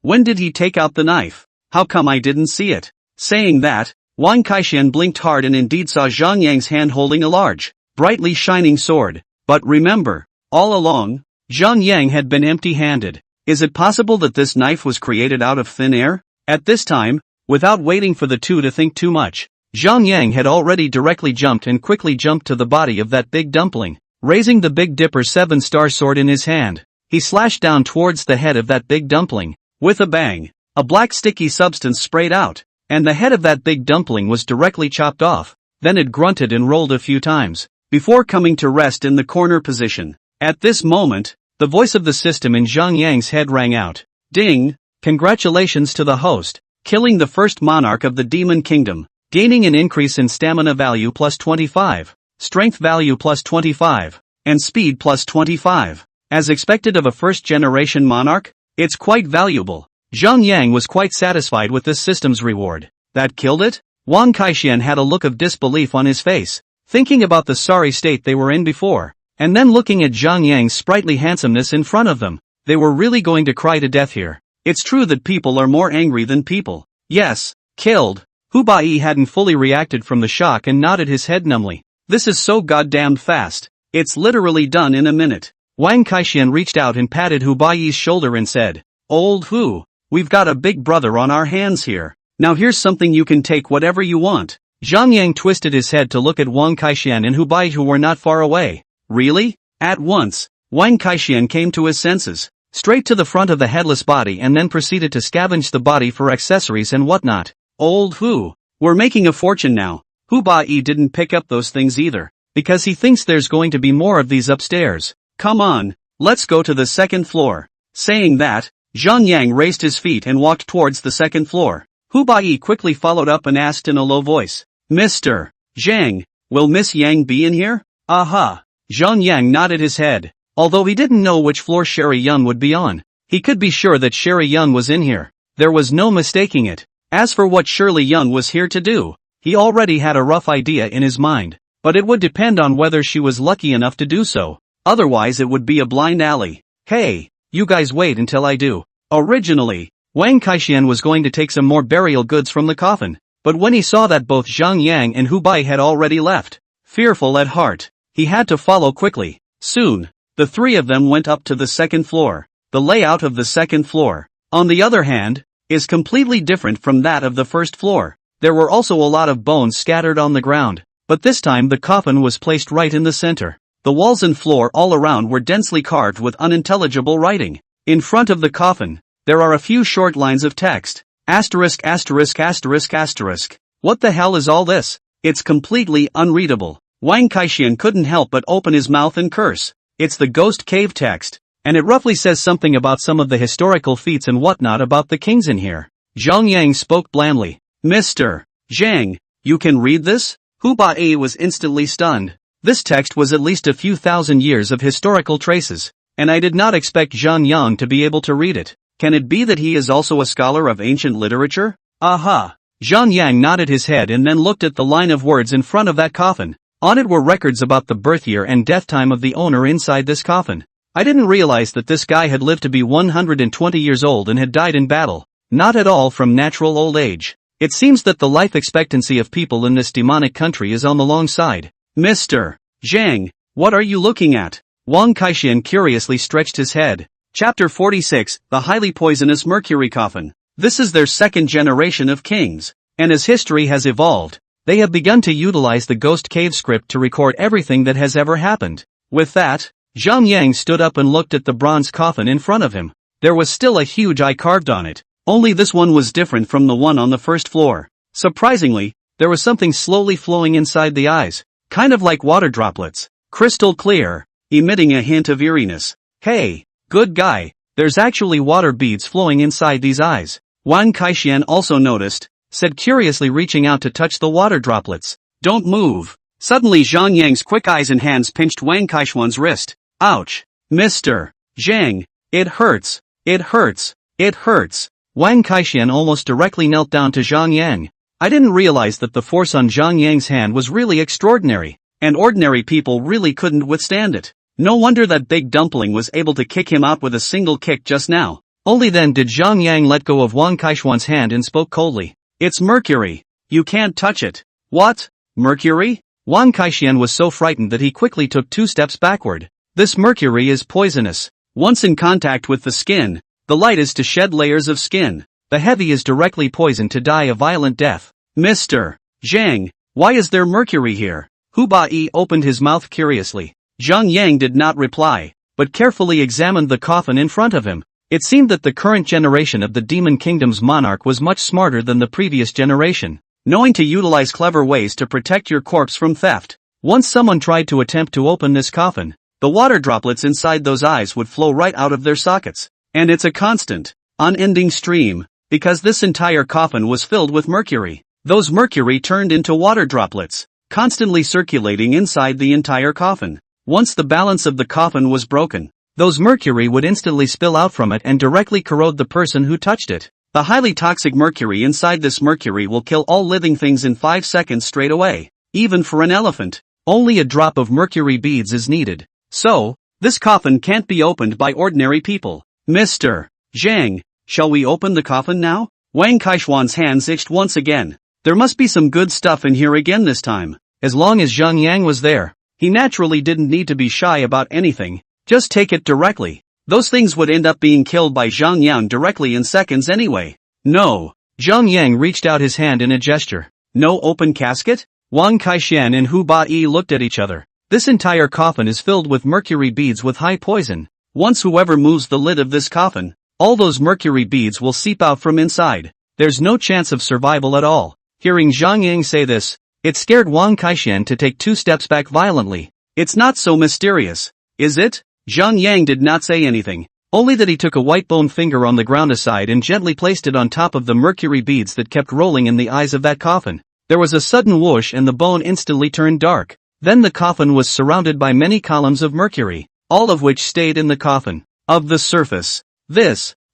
Speaker 1: When did he take out the knife? How come I didn't see it? Saying that, Wang Kaixian blinked hard and indeed saw Zhang Yang's hand holding a large, brightly shining sword. But remember, all along, Zhang Yang had been empty-handed. Is it possible that this knife was created out of thin air? At this time, without waiting for the two to think too much, Zhang Yang had already directly jumped and quickly jumped to the body of that big dumpling. Raising the Big Dipper 7-star sword in his hand, he slashed down towards the head of that big dumpling. With a bang, a black sticky substance sprayed out, and the head of that big dumpling was directly chopped off. Then it grunted and rolled a few times, before coming to rest in the corner position. At this moment, the voice of the system in Zhang Yang's head rang out. Ding! Congratulations to the host, killing the first monarch of the Demon Kingdom, gaining an increase in stamina value plus 25, strength value plus 25, and speed plus 25. As expected of a first-generation monarch, it's quite valuable. Zhang Yang was quite satisfied with this system's reward. That killed it? Wang Kaixian had a look of disbelief on his face, thinking about the sorry state they were in before, and then looking at Zhang Yang's sprightly handsomeness in front of them. They were really going to cry to death here. It's true that people are more angry than people. Yes, killed. Hu Bai hadn't fully reacted from the shock and nodded his head numbly. This is so goddamn fast. It's literally done in a minute. Wang Kaixian reached out and patted Hu Bai's shoulder and said, Old Hu, we've got a big brother on our hands here. Now here's something you can take whatever you want. Zhang Yang twisted his head to look at Wang Kaixian and Hu Bai who were not far away. Really? At once, Wang Kaixian came to his senses, straight to the front of the headless body and then proceeded to scavenge the body for accessories and whatnot. Old Hu, we're making a fortune now. Hu Bai didn't pick up those things either, because he thinks there's going to be more of these upstairs. Come on, let's go to the second floor. Saying that, Zhang Yang raised his feet and walked towards the second floor. Hu Bai quickly followed up and asked in a low voice, Mr. Zhang, will Miss Yang be in here? Aha! Zhang Yang nodded his head. Although he didn't know which floor Sherry Yun would be on, he could be sure that Sherry Yun was in here. There was no mistaking it. As for what Shirley Yun was here to do, he already had a rough idea in his mind, but it would depend on whether she was lucky enough to do so. Otherwise it would be a blind alley. Hey, you guys wait until I do. Originally, Wang Kaixian was going to take some more burial goods from the coffin, but when he saw that both Zhang Yang and Hu Bai had already left, fearful at heart, he had to follow quickly. Soon, the three of them went up to the second floor. The layout of the second floor, on the other hand, is completely different from that of the first floor. There were also a lot of bones scattered on the ground, but this time the coffin was placed right in the center. The walls and floor all around were densely carved with unintelligible writing. In front of the coffin, there are a few short lines of text. Asterisk asterisk asterisk asterisk. What the hell is all this? It's completely unreadable. Wang Kaixian couldn't help but open his mouth and curse. It's the ghost cave text, and it roughly says something about some of the historical feats and whatnot about the kings in here. Zhang Yang spoke blandly. Mr. Zhang, you can read this? Hu Bai was instantly stunned. This text was at least a few thousand years of historical traces, and I did not expect Zhang Yang to be able to read it. Can it be that he is also a scholar of ancient literature? Aha! Zhang Yang nodded his head and then looked at the line of words in front of that coffin. On it were records about the birth year and death time of the owner inside this coffin. I didn't realize that this guy had lived to be 120 years old and had died in battle. Not at all from natural old age. It seems that the life expectancy of people in this demonic country is on the long side. Mr. Zhang, what are you looking at? Wang Kaixian curiously stretched his head. Chapter 46, The Highly Poisonous Mercury Coffin. This is their second generation of kings, and as history has evolved, they have begun to utilize the ghost cave script to record everything that has ever happened. With that, Zhang Yang stood up and looked at the bronze coffin in front of him. There was still a huge eye carved on it, only this one was different from the one on the first floor. Surprisingly, there was something slowly flowing inside the eyes, kind of like water droplets, crystal clear, emitting a hint of eeriness. Hey, good guy, there's actually water beads flowing inside these eyes. Wang Kaixian also noticed, said curiously reaching out to touch the water droplets. Don't move. Suddenly Zhang Yang's quick eyes and hands pinched Wang Kaixian's wrist. Ouch. Mr. Zhang, it hurts. It hurts. It hurts. Wang Kaixian almost directly knelt down to Zhang Yang. I didn't realize that the force on Zhang Yang's hand was really extraordinary, and ordinary people really couldn't withstand it. No wonder that big dumpling was able to kick him out with a single kick just now. Only then did Zhang Yang let go of Wang Kaixian's hand and spoke coldly. It's mercury. You can't touch it. What? Mercury? Wang Kaixian was so frightened that he quickly took 2 steps backward. This mercury is poisonous. Once in contact with the skin, the light is to shed layers of skin. The heavy is directly poisoned to die a violent death. Mr. Zhang, why is there mercury here? Hu Bai opened his mouth curiously. Zhang Yang did not reply, but carefully examined the coffin in front of him. It seemed that the current generation of the Demon Kingdom's monarch was much smarter than the previous generation, knowing to utilize clever ways to protect your corpse from theft. Once someone tried to attempt to open this coffin, the water droplets inside those eyes would flow right out of their sockets. And it's a constant, unending stream, because this entire coffin was filled with mercury. Those mercury turned into water droplets, constantly circulating inside the entire coffin. Once the balance of the coffin was broken, those mercury would instantly spill out from it and directly corrode the person who touched it. The highly toxic mercury inside this mercury will kill all living things in 5 seconds straight away. Even for an elephant, only a drop of mercury beads is needed. So, this coffin can't be opened by ordinary people. Mr. Zhang, shall we open the coffin now? Wang Kaixian's hands itched once again. There must be some good stuff in here again this time. As long as Zhang Yang was there, he naturally didn't need to be shy about anything. Just take it directly. Those things would end up being killed by Zhang Yang directly in seconds anyway. No. Zhang Yang reached out his hand in a gesture. No open casket? Wang Kaixian and Hu Bai looked at each other. This entire coffin is filled with mercury beads with high poison. Once whoever moves the lid of this coffin, all those mercury beads will seep out from inside. There's no chance of survival at all. Hearing Zhang Yang say this, it scared Wang Kaixian to take 2 steps back violently. It's not so mysterious, is it? Zhang Yang did not say anything, only that he took a white bone finger on the ground aside and gently placed it on top of the mercury beads that kept rolling in the eyes of that coffin. There was a sudden whoosh and the bone instantly turned dark. Then the coffin was surrounded by many columns of mercury, all of which stayed in the coffin. Of the surface.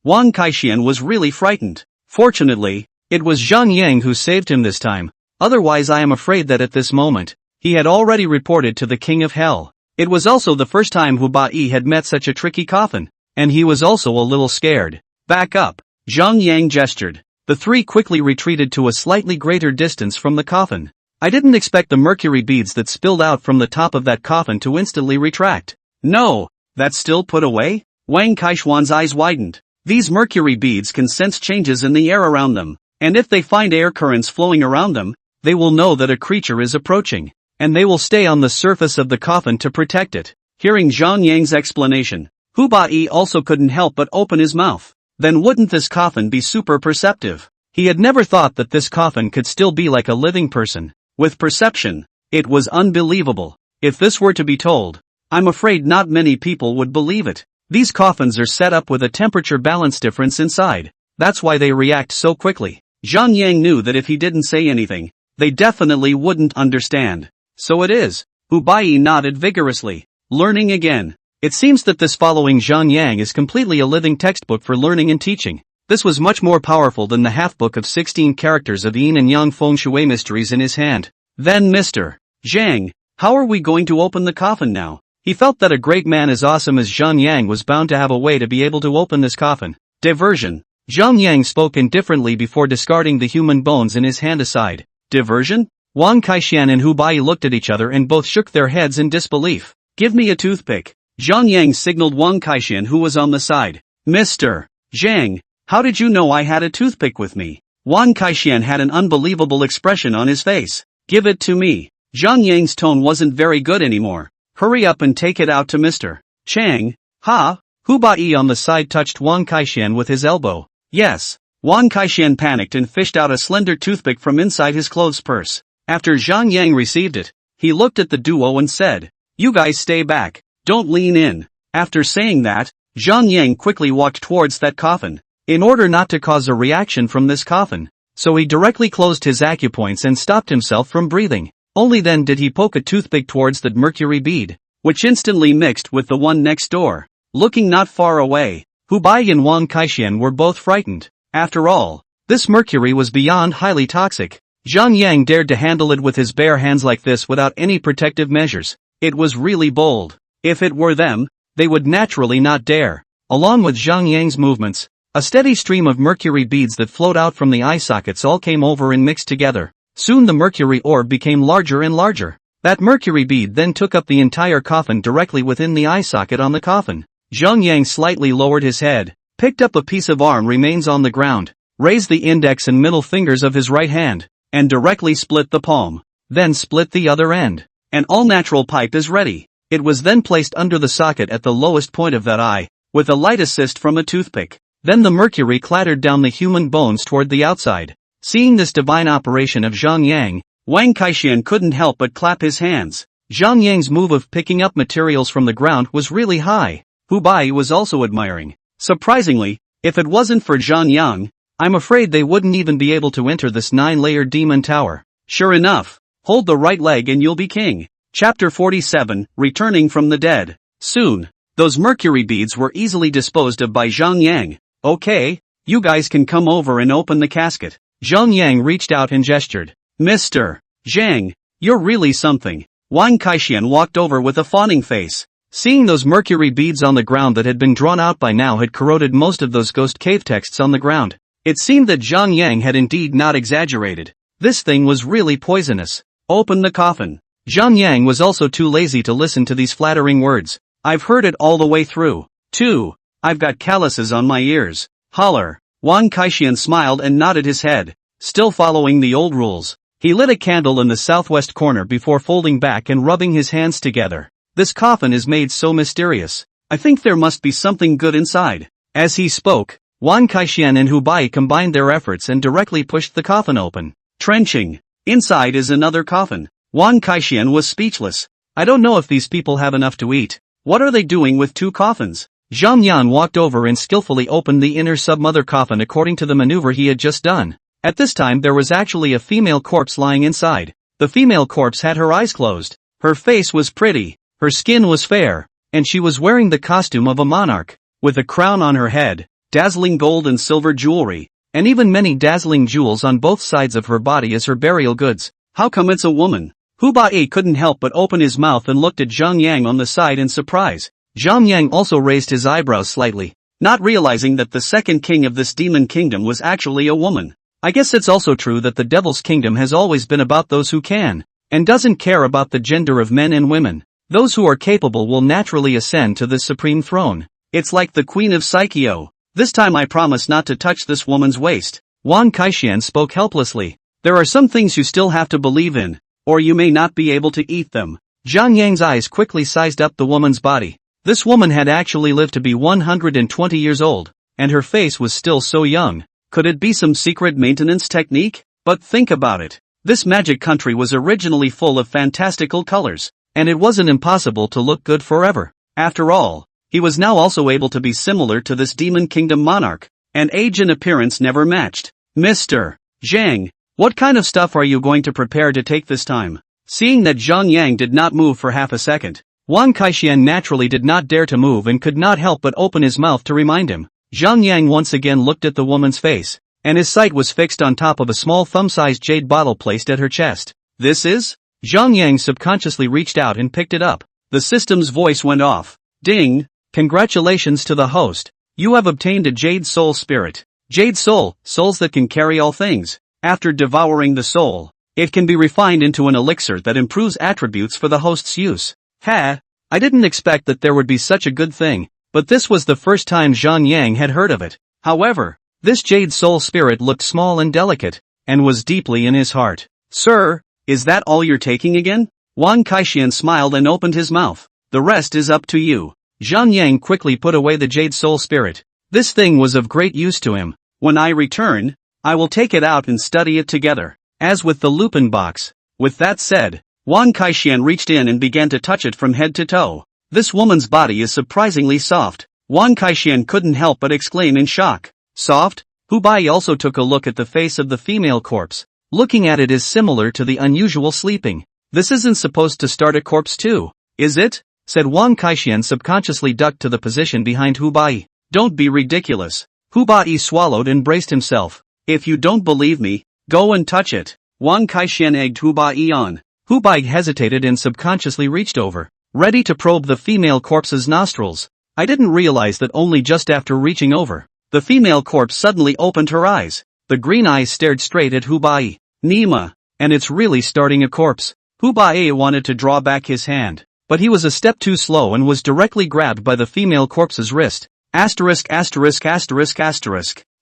Speaker 1: Wang Kaixian was really frightened. Fortunately, it was Zhang Yang who saved him this time. Otherwise I am afraid that at this moment, he had already reported to the King of Hell. It was also the first time Hu Bai had met such a tricky coffin, and he was also a little scared. Back up. Zhang Yang gestured. The 3 quickly retreated to a slightly greater distance from the coffin. I didn't expect the mercury beads that spilled out from the top of that coffin to instantly retract. No, that's still put away? Wang Kaixian's eyes widened. These mercury beads can sense changes in the air around them, and if they find air currents flowing around them, they will know that a creature is approaching. and they will stay on the surface of the coffin to protect it. Hearing Zhang Yang's explanation, Hu Bai also couldn't help but open his mouth. Then wouldn't this coffin be super perceptive? He had never thought that this coffin could still be like a living person, with perception. It was unbelievable. If this were to be told, I'm afraid not many people would believe it. These coffins are set up with a temperature balance difference inside. That's why they react so quickly. Zhang Yang knew that if he didn't say anything, they definitely wouldn't understand. So it is. Hu Bai nodded vigorously. Learning again. It seems that this following Zhang Yang is completely a living textbook for learning and teaching. This was much more powerful than the half-book of 16 characters of Yin and Yang Feng Shui mysteries in his hand. Then Mr. Zhang, how are we going to open the coffin now? He felt that a great man as awesome as Zhang Yang was bound to have a way to be able to open this coffin. Diversion. Zhang Yang spoke indifferently before discarding the human bones in his hand aside. Diversion? Wang Kaixian and Hu Bai looked at each other and both shook their heads in disbelief. Give me a toothpick. Zhang Yang signaled Wang Kaixian, who was on the side. Mr. Zhang, how did you know I had a toothpick with me? Wang Kaixian had an unbelievable expression on his face. Give it to me. Zhang Yang's tone wasn't very good anymore. Hurry up and take it out to Mr. Chang. Ha? Hu Bai on the side touched Wang Kaixian with his elbow. Yes. Wang Kaixian panicked and fished out a slender toothpick from inside his clothes purse. After Zhang Yang received it, he looked at the duo and said, You guys stay back. Don't lean in. After saying that, Zhang Yang quickly walked towards that coffin, in order not to cause a reaction from this coffin. So he directly closed his acupoints and stopped himself from breathing. Only then did he poke a toothpick towards that mercury bead, which instantly mixed with the one next door. Looking not far away, Hu Bai and Wang Kaixian were both frightened. After all, this mercury was beyond highly toxic. Zhang Yang dared to handle it with his bare hands like this without any protective measures. It was really bold. If it were them, they would naturally not dare. Along with Zhang Yang's movements, a steady stream of mercury beads that flowed out from the eye sockets all came over and mixed together. Soon the mercury orb became larger and larger. That mercury bead then took up the entire coffin directly within the eye socket on the coffin. Zhang Yang slightly lowered his head, picked up a piece of arm remains on the ground, raised the index and middle fingers of his right hand, and directly split the palm. Then split the other end. An all-natural pipe is ready. It was then placed under the socket at the lowest point of that eye, with a light assist from a toothpick. Then the mercury clattered down the human bones toward the outside. Seeing this divine operation of Zhang Yang, Wang Kaixian couldn't help but clap his hands. Zhang Yang's move of picking up materials from the ground was really high. Hu Bai was also admiring. Surprisingly, if it wasn't for Zhang Yang, I'm afraid they wouldn't even be able to enter this 9-layered demon tower. Sure enough, hold the right leg and you'll be king. Chapter 47, Returning from the Dead. Soon, those mercury beads were easily disposed of by Zhang Yang. Okay, you guys can come over and open the casket. Zhang Yang reached out and gestured. Mr. Zhang, you're really something. Wang Kaixian walked over with a fawning face. Seeing those mercury beads on the ground that had been drawn out by now had corroded most of those ghost cave texts on the ground. It seemed that Zhang Yang had indeed not exaggerated. This thing was really poisonous. Open the coffin. Zhang Yang was also too lazy to listen to these flattering words. I've heard it all the way through. Too. I've got calluses on my ears. Holler. Wang Kaixian smiled and nodded his head, still following the old rules. He lit a candle in the southwest corner before folding back and rubbing his hands together. This coffin is made so mysterious. I think there must be something good inside. As he spoke, Wang Kaixian and Hu Bai combined their efforts and directly pushed the coffin open. Trenching. Inside is another coffin. Wang Kaixian was speechless. I don't know if these people have enough to eat. What are they doing with 2 coffins? Zhang Yan walked over and skillfully opened the inner submother coffin according to the maneuver he had just done. At this time there was actually a female corpse lying inside. The female corpse had her eyes closed. Her face was pretty, her skin was fair, and she was wearing the costume of a monarch, with a crown on her head, dazzling gold and silver jewelry, and even many dazzling jewels on both sides of her body as her burial goods. How come it's a woman? Hu Bai couldn't help but open his mouth and looked at Zhang Yang on the side in surprise. Zhang Yang also raised his eyebrows slightly, not realizing that the second king of this demon kingdom was actually a woman. I guess it's also true that the devil's kingdom has always been about those who can, and doesn't care about the gender of men and women. Those who are capable will naturally ascend to this supreme throne. It's like the Queen of Psycho. This time I promise not to touch this woman's waist. Wang Kaixian spoke helplessly. There are some things you still have to believe in. or you may not be able to eat them. Zhang Yang's eyes quickly sized up the woman's body. This woman had actually lived to be 120 years old, and her face was still so young. Could it be some secret maintenance technique? But think about it. This magic country was originally full of fantastical colors, and it wasn't impossible to look good forever. After all, he was now also able to be similar to this demon kingdom monarch, and age and appearance never matched. Mr. Zhang, what kind of stuff are you going to prepare to take this time? Seeing that Zhang Yang did not move for half a second, Wang Kaixian naturally did not dare to move and could not help but open his mouth to remind him. Zhang Yang once again looked at the woman's face, and his sight was fixed on top of a small thumb-sized jade bottle placed at her chest. This is? Zhang Yang subconsciously reached out and picked it up. The system's voice went off. Ding! Congratulations to the host. You have obtained a Jade Soul Spirit. Jade Soul, souls that can carry all things. After devouring the soul, it can be refined into an elixir that improves attributes for the host's use. I didn't expect that there would be such a good thing, but this was the first time Zhang Yang had heard of it. However, this Jade Soul Spirit looked small and delicate, and was deeply in his heart. Sir, is that all you're taking again? Wang Kaixian smiled and opened his mouth. The rest is up to you. Zhang Yang quickly put away the Jade Soul Spirit. This thing was of great use to him. When I return, I will take it out and study it together, as with the Lupin box. With that said, Wang Kaixian reached in and began to touch it from head to toe. This woman's body is surprisingly soft. Wang Kaixian couldn't help but exclaim in shock. Soft? Hu Bai also took a look at the face of the female corpse. Looking at it is similar to the unusual sleeping. This isn't supposed to start a corpse too, is it? Said Wang Kaixian, subconsciously ducked to the position behind Hu Bai. Don't be ridiculous. Hu Bai swallowed and braced himself. If you don't believe me, go and touch it. Wang Kaixian egged Hu Bai on. Hu Bai hesitated and subconsciously reached over, ready to probe the female corpse's nostrils. I didn't realize that only just after reaching over, the female corpse suddenly opened her eyes. The green eyes stared straight at Hu Bai. Nima, and it's really starting a corpse. Hu Bai wanted to draw back his hand, but he was a step too slow and was directly grabbed by the female corpse's wrist. Asterisk.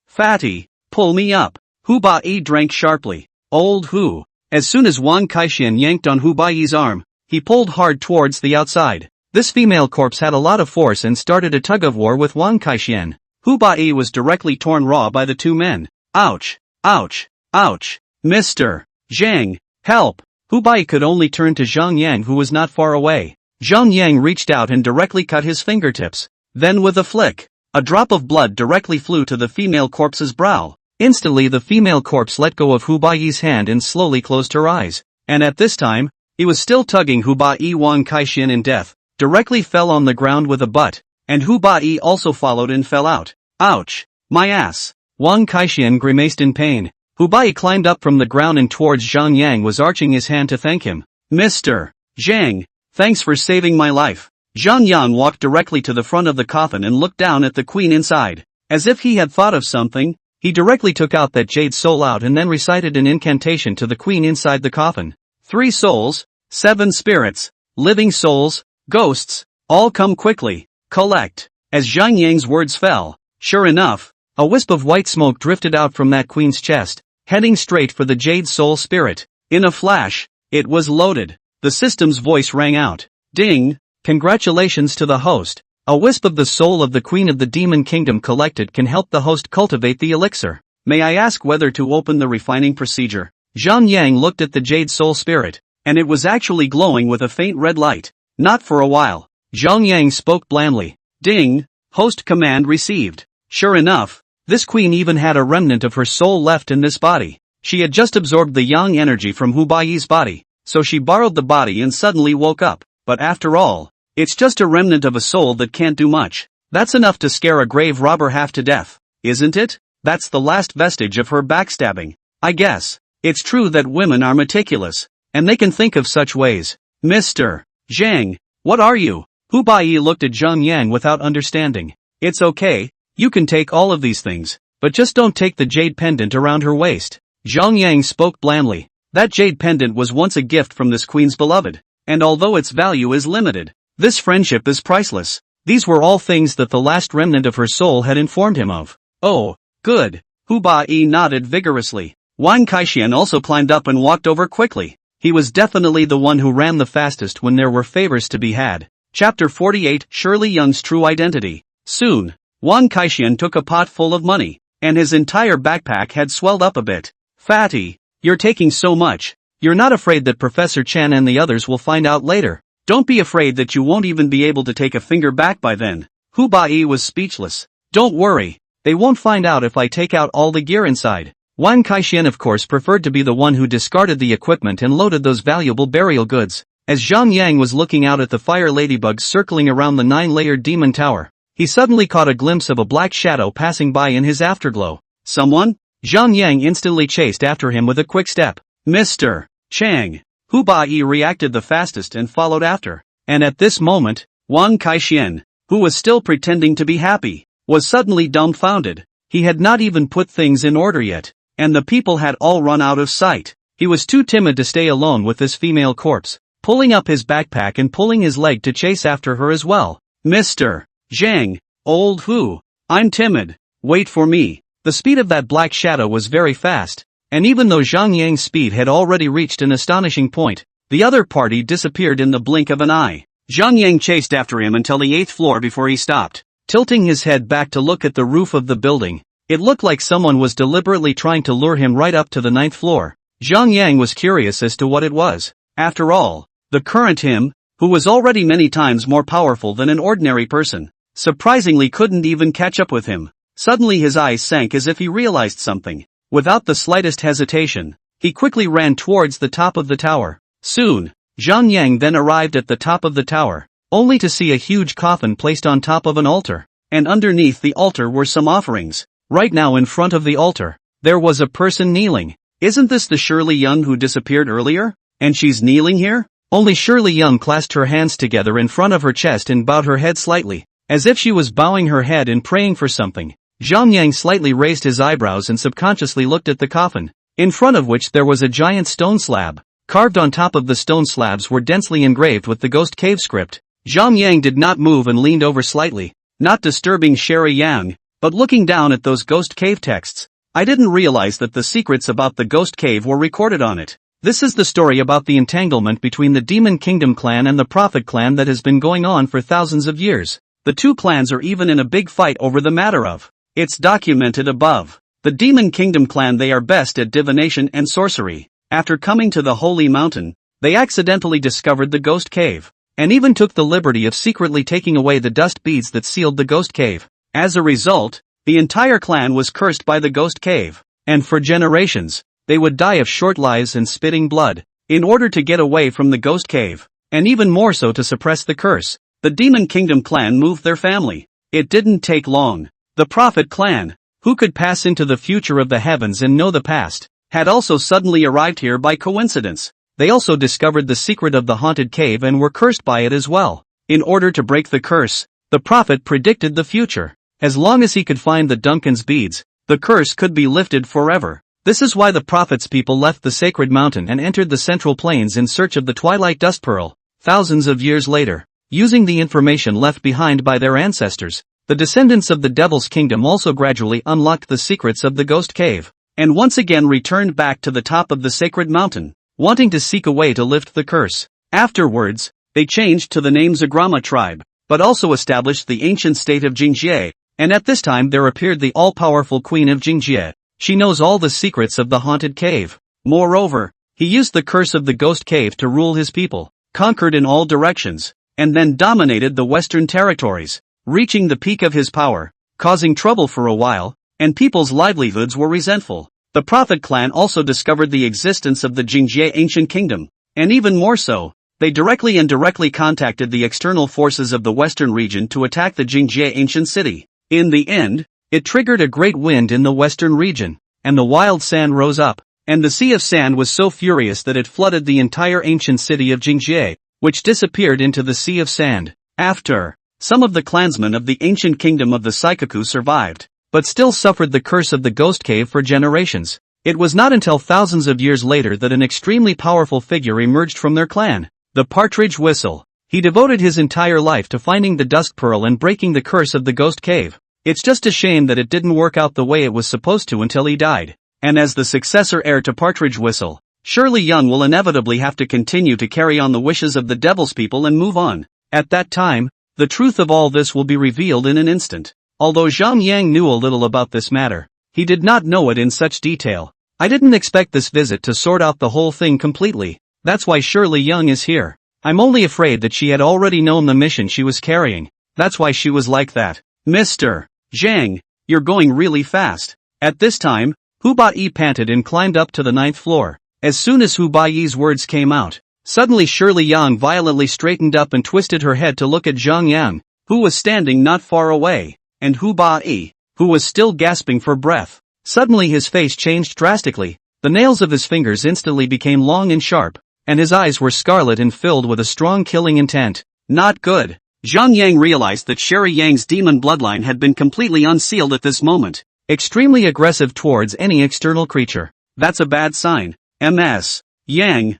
Speaker 1: Fatty, pull me up. Hu Bai drank sharply. Old Hu. As soon as Wang Kaixian yanked on Hu Bai's arm, he pulled hard towards the outside. This female corpse had a lot of force and started a tug-of-war with Wang Kaixian. Hu Bai was directly torn raw by the two men. Ouch! Ouch! Ouch! Mr. Zhang, help! Hu Bai could only turn to Zhang Yang, who was not far away. Zhang Yang reached out and directly cut his fingertips. Then with a flick, a drop of blood directly flew to the female corpse's brow. Instantly the female corpse let go of Hu Bai's hand and slowly closed her eyes. And at this time, he was still tugging Hu Bai. Wang Kaixian in death directly fell on the ground with a butt, and Hu Bai also followed and fell out. Ouch! My ass! Wang Kaixian grimaced in pain. Hu Bai climbed up from the ground and towards Zhang Yang was arching his hand to thank him. Mr. Zhang, thanks for saving my life. Zhang Yang walked directly to the front of the coffin and looked down at the queen inside. As if he had thought of something, he directly took out that jade soul out and then recited an incantation to the queen inside the coffin. 3 souls, 7 spirits, living souls, ghosts, all come quickly, collect. As Zhang Yang's words fell, sure enough, a wisp of white smoke drifted out from that queen's chest, heading straight for the Jade Soul Spirit. In a flash, it was loaded. The system's voice rang out. Ding! Congratulations to the host. A wisp of the soul of the Queen of the Demon Kingdom collected can help the host cultivate the elixir. May I ask whether to open the refining procedure? Zhang Yang looked at the Jade Soul Spirit, and it was actually glowing with a faint red light. Not for a while. Zhang Yang spoke blandly. Ding! Host command received. Sure enough, this queen even had a remnant of her soul left in this body. She had just absorbed the yang energy from Hu Bai's body, so she borrowed the body and suddenly woke up. But after all, it's just a remnant of a soul that can't do much. That's enough to scare a grave robber half to death, isn't it? That's the last vestige of her backstabbing. I guess. It's true that women are meticulous, and they can think of such ways. Mr. Zhang, what are you? Hu Bai looked at Zhang Yang without understanding. It's okay, you can take all of these things, but just don't take the jade pendant around her waist. Zhang Yang spoke blandly. That jade pendant was once a gift from this queen's beloved, and although its value is limited, this friendship is priceless. These were all things that the last remnant of her soul had informed him of. Oh, good. Hu Bai nodded vigorously. Wang Kaixian also climbed up and walked over quickly. He was definitely the one who ran the fastest when there were favors to be had. Chapter 48, Shirley Young's True Identity. Soon, Wang Kaixian took a pot full of money, and his entire backpack had swelled up a bit. Fatty, you're taking so much. You're not afraid that Professor Chan and the others will find out later. Don't be afraid that you won't even be able to take a finger back by then. Hu Bai was speechless. Don't worry. They won't find out if I take out all the gear inside. Wang Kaixian of course preferred to be the one who discarded the equipment and loaded those valuable burial goods. As Zhang Yang was looking out at the fire ladybugs circling around the 9-layered demon tower, he suddenly caught a glimpse of a black shadow passing by in his afterglow. Someone? Zhang Yang instantly chased after him with a quick step. Mr. Chang. Hu Bai reacted the fastest and followed after. And at this moment, Wang Kaixian, who was still pretending to be happy, was suddenly dumbfounded. He had not even put things in order yet, and the people had all run out of sight. He was too timid to stay alone with this female corpse, pulling up his backpack and pulling his leg to chase after her as well. Mr. Zhang, old Hu, I'm timid. Wait for me. The speed of that black shadow was very fast, and even though Zhang Yang's speed had already reached an astonishing point, the other party disappeared in the blink of an eye. Zhang Yang chased after him until the 8th floor before he stopped. Tilting his head back to look at the roof of the building, it looked like someone was deliberately trying to lure him right up to the 9th floor. Zhang Yang was curious as to what it was. After all, the current him, who was already many times more powerful than an ordinary person, surprisingly couldn't even catch up with him. Suddenly his eyes sank as if he realized something. Without the slightest hesitation, he quickly ran towards the top of the tower. Soon, Zhang Yang then arrived at the top of the tower, only to see a huge coffin placed on top of an altar, and underneath the altar were some offerings. Right now in front of the altar, there was a person kneeling. Isn't this the Shirley Young who disappeared earlier? And she's kneeling here? Only Shirley Young clasped her hands together in front of her chest and bowed her head slightly, as if she was bowing her head and praying for something. Zhang Yang slightly raised his eyebrows and subconsciously looked at the coffin, in front of which there was a giant stone slab. Carved on top of the stone slabs were densely engraved with the Ghost Cave script. Zhang Yang did not move and leaned over slightly, not disturbing Sherry Yang, but looking down at those Ghost Cave texts. I didn't realize that the secrets about the Ghost Cave were recorded on it. This is the story about the entanglement between the Demon Kingdom clan and the Prophet clan that has been going on for thousands of years. The two clans are even in a big fight over the matter of. It's documented above. The Demon Kingdom clan, they are best at divination and sorcery. After coming to the Holy Mountain, they accidentally discovered the Ghost Cave, and even took the liberty of secretly taking away the dust beads that sealed the Ghost Cave. As a result, the entire clan was cursed by the Ghost Cave, and for generations, they would die of short lives and spitting blood, in order to get away from the Ghost Cave, and even more so to suppress the curse. The Demon Kingdom clan moved their family. It didn't take long. The Prophet clan, who could pass into the future of the heavens and know the past, had also suddenly arrived here by coincidence. They also discovered the secret of the haunted cave and were cursed by it as well. In order to break the curse, the Prophet predicted the future. As long as he could find the Duncan's beads, the curse could be lifted forever. This is why the Prophet's people left the sacred mountain and entered the central plains in search of the Twilight Dust Pearl. Thousands of years later, using the information left behind by their ancestors, the descendants of the Devil's Kingdom also gradually unlocked the secrets of the Ghost Cave, and once again returned back to the top of the sacred mountain, wanting to seek a way to lift the curse. Afterwards, they changed to the name Zagrama tribe, but also established the ancient state of Jingjie, and at this time there appeared the all-powerful Queen of Jingjie. She knows all the secrets of the haunted cave. Moreover, he used the curse of the Ghost Cave to rule his people, conquered in all directions, and then dominated the western territories, reaching the peak of his power, causing trouble for a while, and people's livelihoods were resentful. The Prophet clan also discovered the existence of the Jingjie ancient kingdom, and even more so, they directly and indirectly contacted the external forces of the western region to attack the Jingjie ancient city. In the end, it triggered a great wind in the western region, and the wild sand rose up, and the sea of sand was so furious that it flooded the entire ancient city of Jingjie, which disappeared into the sea of sand. After, some of the clansmen of the ancient kingdom of the Saikaku survived, but still suffered the curse of the Ghost Cave for generations. It was not until thousands of years later that an extremely powerful figure emerged from their clan, the Partridge Whistle. He devoted his entire life to finding the Dusk Pearl and breaking the curse of the Ghost Cave. It's just a shame that it didn't work out the way it was supposed to until he died. And as the successor heir to Partridge Whistle, Shirley Young will inevitably have to continue to carry on the wishes of the devil's people and move on. At that time, the truth of all this will be revealed in an instant. Although Zhang Yang knew a little about this matter, he did not know it in such detail. I didn't expect this visit to sort out the whole thing completely. That's why Shirley Young is here. I'm only afraid that she had already known the mission she was carrying. That's why she was like that. Mr. Zhang, you're going really fast. At this time, Hu Bai panted and climbed up to the 9th floor. As soon as Hu Bai's words came out, suddenly Shirley Yang violently straightened up and twisted her head to look at Zhang Yang, who was standing not far away, and Hu Bai, who was still gasping for breath. Suddenly his face changed drastically. The nails of his fingers instantly became long and sharp, and his eyes were scarlet and filled with a strong killing intent. Not good. Zhang Yang realized that Sherry Yang's demon bloodline had been completely unsealed at this moment. Extremely aggressive towards any external creature. That's a bad sign. Ms. Yang,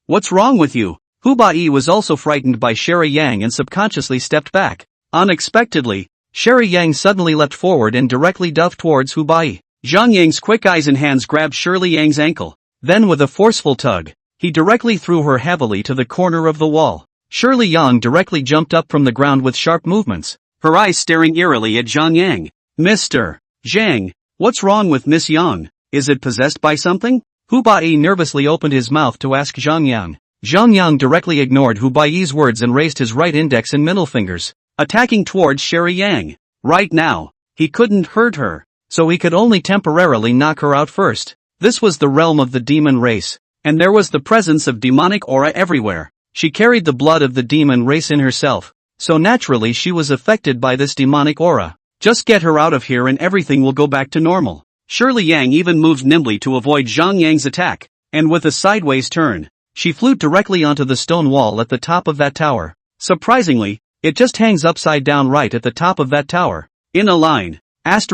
Speaker 1: what's wrong with you? Hu Bai was also frightened by Sherry Yang and subconsciously stepped back. Unexpectedly, Sherry Yang suddenly leapt forward and directly dove towards Hu Bai. Zhang Yang's quick eyes and hands grabbed Shirley Yang's ankle. Then with a forceful tug, he directly threw her heavily to the corner of the wall. Shirley Yang directly jumped up from the ground with sharp movements, her eyes staring eerily at Zhang Yang. Mr. Zhang, what's wrong with Miss Yang? Is it possessed by something? Hu Bai nervously opened his mouth to ask Zhang Yang. Zhang Yang directly ignored Hu Bai's words and raised his right index and middle fingers, attacking towards Sherry Yang. Right now, he couldn't hurt her, so he could only temporarily knock her out first. This was the realm of the demon race, and there was the presence of demonic aura everywhere. She carried the blood of the demon race in herself, so naturally she was affected by this demonic aura. Just get her out of here and everything will go back to normal. Shirley Yang even moved nimbly to avoid Zhang Yang's attack, and with a sideways turn, she flew directly onto the stone wall at the top of that tower. Surprisingly, it just hangs upside down right at the top of that tower. In a line. This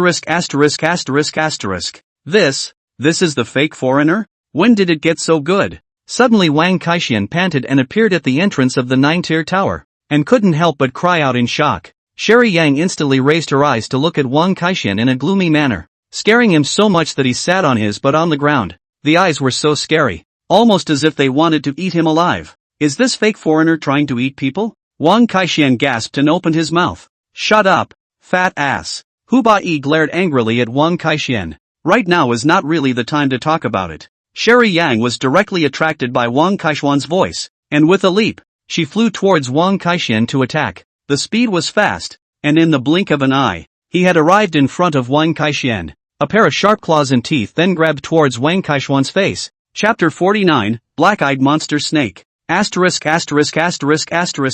Speaker 1: is the fake foreigner? When did it get so good? Suddenly Wang Kaixian panted and appeared at the entrance of the 9-tier tower, and couldn't help but cry out in shock. Sherry Yang instantly raised her eyes to look at Wang Kaixian in a gloomy manner, scaring him so much that he sat on his butt on the ground. The eyes were so scary, almost as if they wanted to eat him alive. Is this fake foreigner trying to eat people? Wang Kaixian gasped and opened his mouth. Shut up, fat ass. Hu Bai glared angrily at Wang Kaixian. Right now is not really the time to talk about it. Sherry Yang was directly attracted by Wang Kaixian's voice, and with a leap, she flew towards Wang Kaixian to attack. The speed was fast, and in the blink of an eye, he had arrived in front of Wang Kaixian. A pair of sharp claws and teeth then grabbed towards Wang Kaixian's face. Chapter 49, Black-Eyed Monster Snake.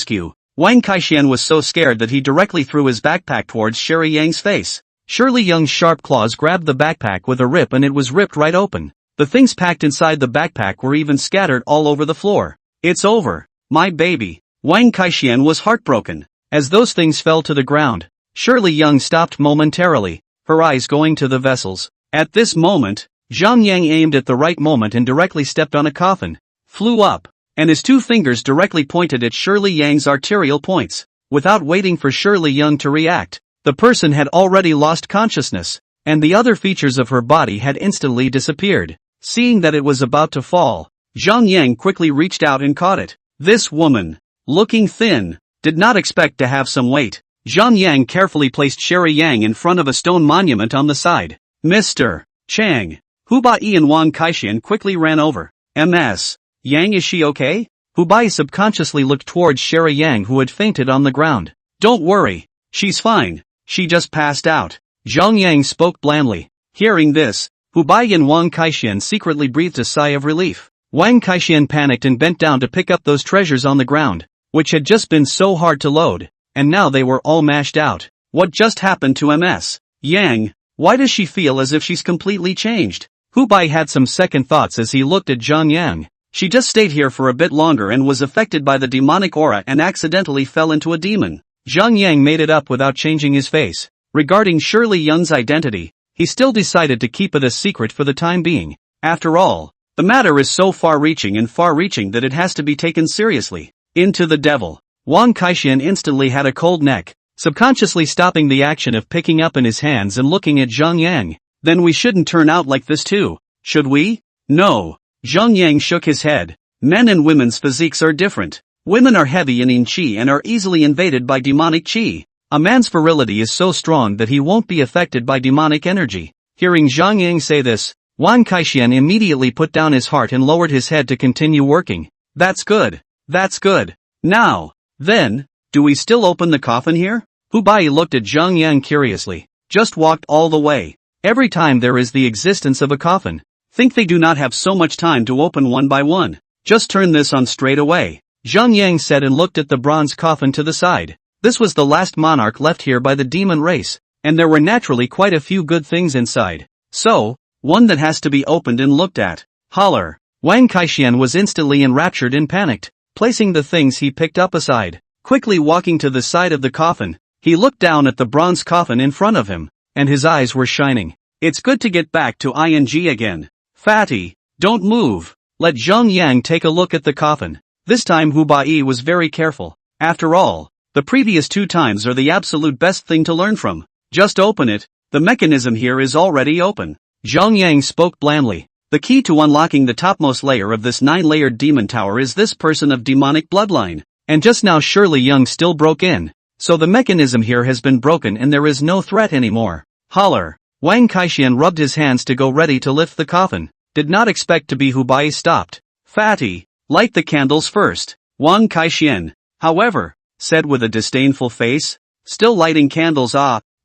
Speaker 1: Q. Wang Kaixian was so scared that he directly threw his backpack towards Sherry Yang's face. Shirley Young's sharp claws grabbed the backpack with a rip and it was ripped right open. The things packed inside the backpack were even scattered all over the floor. It's over, my baby. Wang Kaixian was heartbroken. As those things fell to the ground, Shirley Young stopped momentarily, her eyes going to the vessels. At this moment, Zhang Yang aimed at the right moment and directly stepped on a coffin, flew up, and his two fingers directly pointed at Shirley Yang's arterial points. Without waiting for Shirley Young to react, the person had already lost consciousness, and the other features of her body had instantly disappeared. Seeing that it was about to fall, Zhang Yang quickly reached out and caught it. This woman, looking thin, did not expect to have some weight. Zhang Yang carefully placed Sherry Yang in front of a stone monument on the side. Mr. Chang. Hu Bai and Wang Kaixian quickly ran over. Ms. Yang, is she okay? Hu Bai subconsciously looked towards Sherry Yang who had fainted on the ground. Don't worry, she's fine, she just passed out. Zhang Yang spoke blandly. Hearing this, Hu Bai and Wang Kaixian secretly breathed a sigh of relief. Wang Kaixian panicked and bent down to pick up those treasures on the ground, which had just been so hard to load, and now they were all mashed out. What just happened to Ms. Yang? Why does she feel as if she's completely changed? Hu Bai had some second thoughts as he looked at Zhang Yang. She just stayed here for a bit longer and was affected by the demonic aura and accidentally fell into a demon. Zhang Yang made it up without changing his face. Regarding Shirley Young's identity, he still decided to keep it a secret for the time being. After all, the matter is so far-reaching that it has to be taken seriously. Into the devil. Wang Kaixian instantly had a cold neck, subconsciously stopping the action of picking up in his hands and looking at Zhang Yang. Then we shouldn't turn out like this too, should we? No. Zhang Yang shook his head. Men and women's physiques are different. Women are heavy in qi and are easily invaded by demonic qi. A man's virility is so strong that he won't be affected by demonic energy. Hearing Zhang Yang say this, Wang Kaixian immediately put down his heart and lowered his head to continue working. That's good. That's good. Now, then, do we still open the coffin here? Hu Bai looked at Zhang Yang curiously. Just walked all the way. Every time there is the existence of a coffin. Think they do not have so much time to open one by one. Just turn this on straight away. Zhang Yang said and looked at the bronze coffin to the side. This was the last monarch left here by the demon race, and there were naturally quite a few good things inside. So, one that has to be opened and looked at. Holler. Wang Kaixian was instantly enraptured and panicked, placing the things he picked up aside. Quickly walking to the side of the coffin, he looked down at the bronze coffin in front of him, and his eyes were shining. It's good to get back to ing again. Fatty, don't move. Let Zhang Yang take a look at the coffin. This time Hu Bai was very careful. After all, the previous 2 times are the absolute best thing to learn from. Just open it. The mechanism here is already open. Zhang Yang spoke blandly. The key to unlocking the topmost layer of this 9-layered demon tower is this person of demonic bloodline. And just now Shirley Young still broke in. So the mechanism here has been broken and there is no threat anymore. Holler. Wang Kaixian rubbed his hands to go ready to lift the coffin. Did not expect to be Hu Bai stopped. Fatty, light the candles first. Wang Kaixian, however, said with a disdainful face. Still lighting candles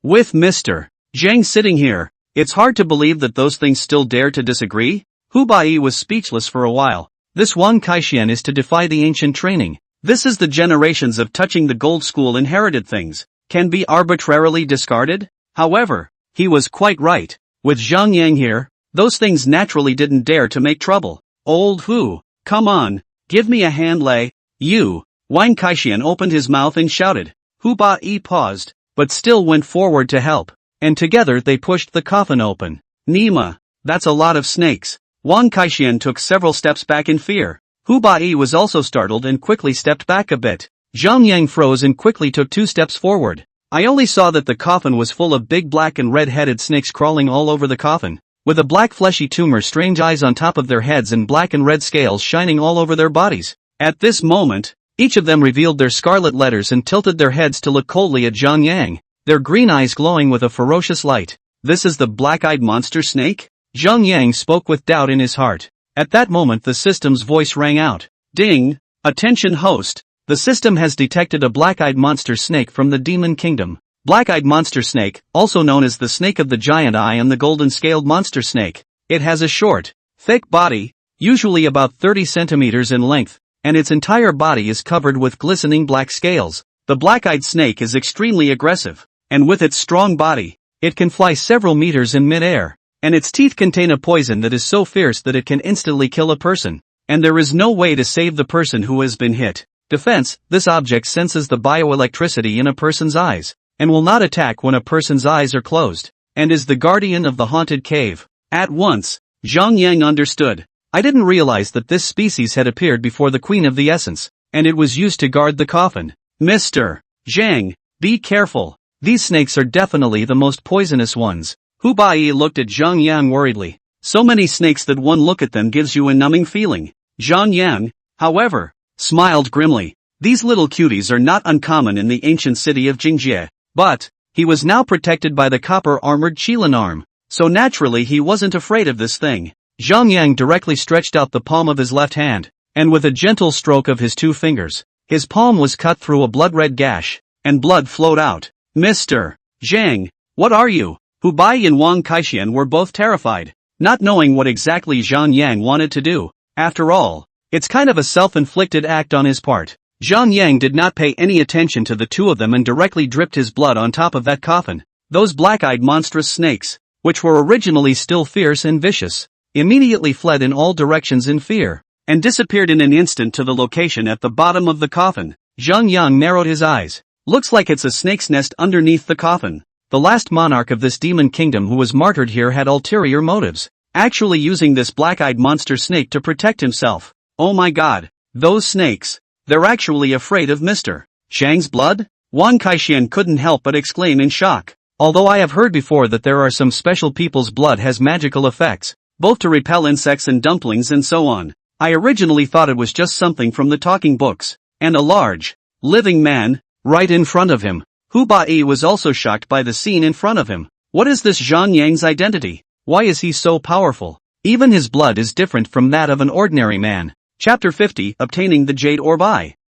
Speaker 1: with Mr. Zhang sitting here. It's hard to believe that those things still dare to disagree. Hu Bai was speechless for a while. This Wang Kaixian is to defy the ancient training. This is the generations of touching the gold school inherited things. Can be arbitrarily discarded? However, he was quite right. With Zhang Yang here, those things naturally didn't dare to make trouble. Old Hu, come on, give me a hand lay. You. Wang Kaixian opened his mouth and shouted. Hu Bai paused, but still went forward to help. And together they pushed the coffin open. Nima, that's a lot of snakes. Wang Kaixian took several steps back in fear. Hu Bai was also startled and quickly stepped back a bit. Zhang Yang froze and quickly took 2 steps forward. I only saw that the coffin was full of big black and red-headed snakes crawling all over the coffin, with a black fleshy tumor, strange eyes on top of their heads and black and red scales shining all over their bodies. At this moment, each of them revealed their scarlet letters and tilted their heads to look coldly at Zhang Yang, their green eyes glowing with a ferocious light. This is the black-eyed monster snake? Zhang Yang spoke with doubt in his heart. At that moment the system's voice rang out. Ding! Attention host! The system has detected a black-eyed monster snake from the Demon Kingdom. Black-eyed monster snake, also known as the snake of the giant eye and the golden-scaled monster snake. It has a short, thick body, usually about 30 centimeters in length, and its entire body is covered with glistening black scales. The black-eyed snake is extremely aggressive, and with its strong body, it can fly several meters in mid-air, and its teeth contain a poison that is so fierce that it can instantly kill a person, and there is no way to save the person who has been hit. Defense, this object senses the bioelectricity in a person's eyes, and will not attack when a person's eyes are closed, and is the guardian of the haunted cave. At once, Zhang Yang understood. I didn't realize that this species had appeared before the Queen of the Essence, and it was used to guard the coffin. Mr. Zhang, be careful. These snakes are definitely the most poisonous ones. Hu Bai looked at Zhang Yang worriedly. So many snakes that one look at them gives you a numbing feeling. Zhang Yang, however, smiled grimly. These little cuties are not uncommon in the ancient city of Jingjie, but he was now protected by the copper-armored Qilin arm, so naturally he wasn't afraid of this thing. Zhang Yang directly stretched out the palm of his left hand, and with a gentle stroke of his 2 fingers, his palm was cut through a blood-red gash, and blood flowed out. Mr. Zhang, what are you? Hu Bai and Wang Kaixian were both terrified, not knowing what exactly Zhang Yang wanted to do. After all, it's kind of a self-inflicted act on his part. Zhang Yang did not pay any attention to the 2 of them and directly dripped his blood on top of that coffin. Those black-eyed monstrous snakes, which were originally still fierce and vicious, immediately fled in all directions in fear, and disappeared in an instant to the location at the bottom of the coffin. Zhang Yang narrowed his eyes. Looks like it's a snake's nest underneath the coffin. The last monarch of this demon kingdom who was martyred here had ulterior motives, actually using this black-eyed monster snake to protect himself. Oh my god, those snakes, they're actually afraid of Mr. Zhang's blood? Wang Kaixian couldn't help but exclaim in shock. Although I have heard before that there are some special people's blood has magical effects, both to repel insects and dumplings and so on. I originally thought it was just something from the talking books, and a large, living man, right in front of him. Hu Bai was also shocked by the scene in front of him. What is this Zhang Yang's identity? Why is he so powerful? Even his blood is different from that of an ordinary man. Chapter 50, Obtaining the Jade Orb.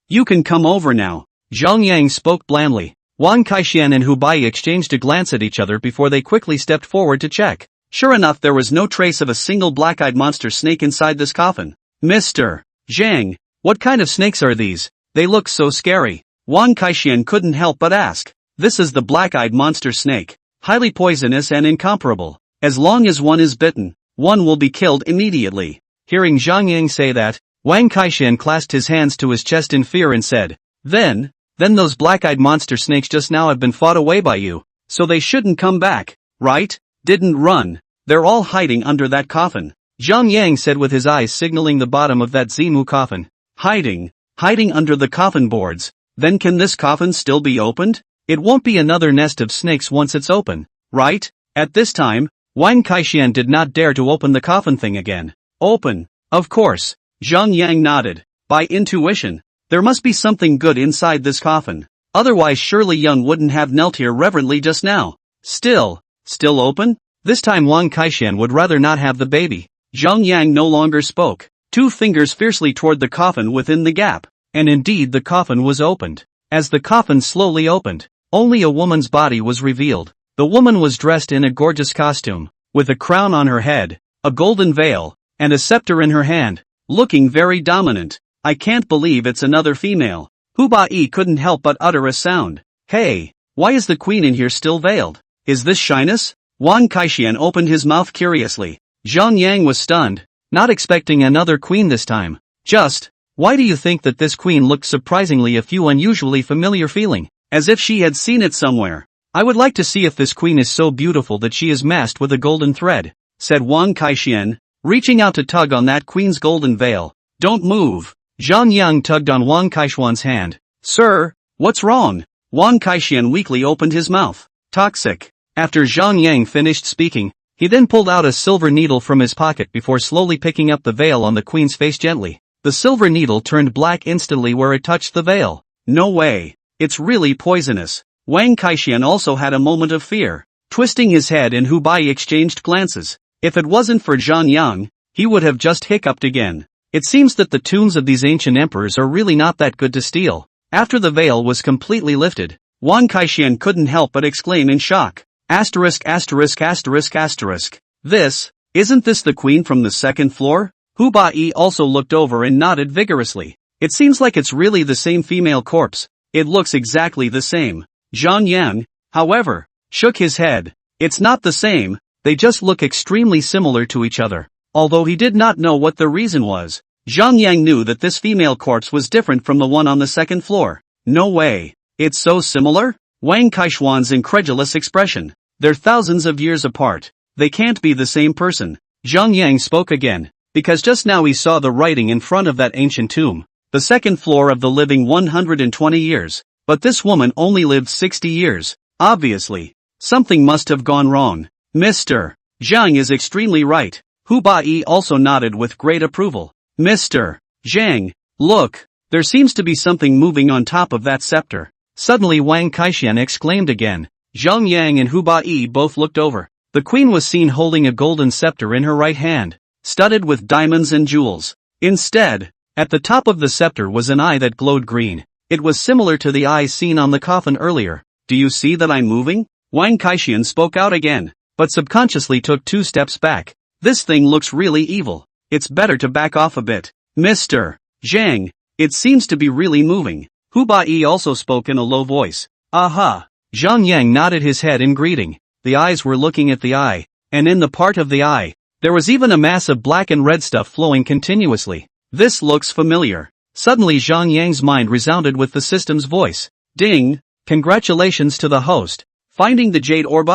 Speaker 1: You can come over now. Zhang Yang spoke blandly. Wang Kaixian and Hu Bai exchanged a glance at each other before they quickly stepped forward to check. Sure enough, there was no trace of a single black-eyed monster snake inside this coffin. Mr. Zhang, what kind of snakes are these? They look so scary. Wang Kaixian couldn't help but ask. This is the black-eyed monster snake. Highly poisonous and incomparable. As long as one is bitten, one will be killed immediately. Hearing Zhang Yang say that, Wang Kaixian clasped his hands to his chest in fear and said, Then those black-eyed monster snakes just now have been fought away by you, so they shouldn't come back, right? Didn't run. They're all hiding under that coffin. Zhang Yang said with his eyes signaling the bottom of that Zimu coffin. Hiding under the coffin boards. Then can this coffin still be opened? It won't be another nest of snakes once it's open, right? At this time, Wang Kaixian did not dare to open the coffin thing again. Open, of course. Zhang Yang nodded. By intuition, there must be something good inside this coffin. Otherwise surely Young wouldn't have knelt here reverently just now. Still open? This time Wang Kaixian would rather not have the baby. Zhang Yang no longer spoke. Two fingers fiercely toward the coffin within the gap. And indeed the coffin was opened. As the coffin slowly opened, only a woman's body was revealed. The woman was dressed in a gorgeous costume, with a crown on her head, a golden veil, and a scepter in her hand, looking very dominant. I can't believe it's another female. Hu Bai couldn't help but utter a sound. Hey, why is the queen in here still veiled? Is this shyness? Wang Kaixian opened his mouth curiously. Zhang Yang was stunned, not expecting another queen this time. Why do you think that this queen looked surprisingly a few unusually familiar feeling, as if she had seen it somewhere? I would like to see if this queen is so beautiful that she is masked with a golden thread, said Wang Kaixian, reaching out to tug on that queen's golden veil. Don't move. Zhang Yang tugged on Wang Kaixian's hand. Sir, what's wrong? Wang Kaixian weakly opened his mouth. Toxic. After Zhang Yang finished speaking, he then pulled out a silver needle from his pocket before slowly picking up the veil on the queen's face gently. The silver needle turned black instantly where it touched the veil. No way. It's really poisonous. Wang Kaixian also had a moment of fear. Twisting his head and Hu Bai exchanged glances. If it wasn't for Zhang Yang, he would have just hiccuped again. It seems that the tombs of these ancient emperors are really not that good to steal. After the veil was completely lifted, Wang Kaixian couldn't help but exclaim in shock. Asterisk. Isn't this the queen from the second floor? Hu Bai also looked over and nodded vigorously. It seems like it's really the same female corpse. It looks exactly the same. Zhang Yang, however, shook his head. It's not the same, they just look extremely similar to each other. Although he did not know what the reason was, Zhang Yang knew that this female corpse was different from the one on the second floor. No way. It's so similar? Wang Kaixian's incredulous expression. They're thousands of years apart. They can't be the same person. Zhang Yang spoke again, because just now he saw the writing in front of that ancient tomb. The second floor of the living 120 years. But this woman only lived 60 years. Obviously, something must have gone wrong. Mr. Zhang is extremely right. Hu Bai also nodded with great approval. Mr. Zhang, look, there seems to be something moving on top of that scepter. Suddenly Wang Kaixian exclaimed again. Zhang Yang and Hu Bai both looked over. The queen was seen holding a golden scepter in her right hand, studded with diamonds and jewels. Instead, at the top of the scepter was an eye that glowed green. It was similar to the eyes seen on the coffin earlier. Do you see that I'm moving? Wang Kaixian spoke out again, but subconsciously took 2 steps back. This thing looks really evil. It's better to back off a bit. Mr. Zhang, it seems to be really moving. Hu Bai also spoke in a low voice. Aha. Zhang Yang nodded his head in greeting. The eyes were looking at the eye, and in the part of the eye, there was even a mass of black and red stuff flowing continuously. This looks familiar. Suddenly Zhang Yang's mind resounded with the system's voice. Ding! Congratulations to the host. Finding the Jade Orb.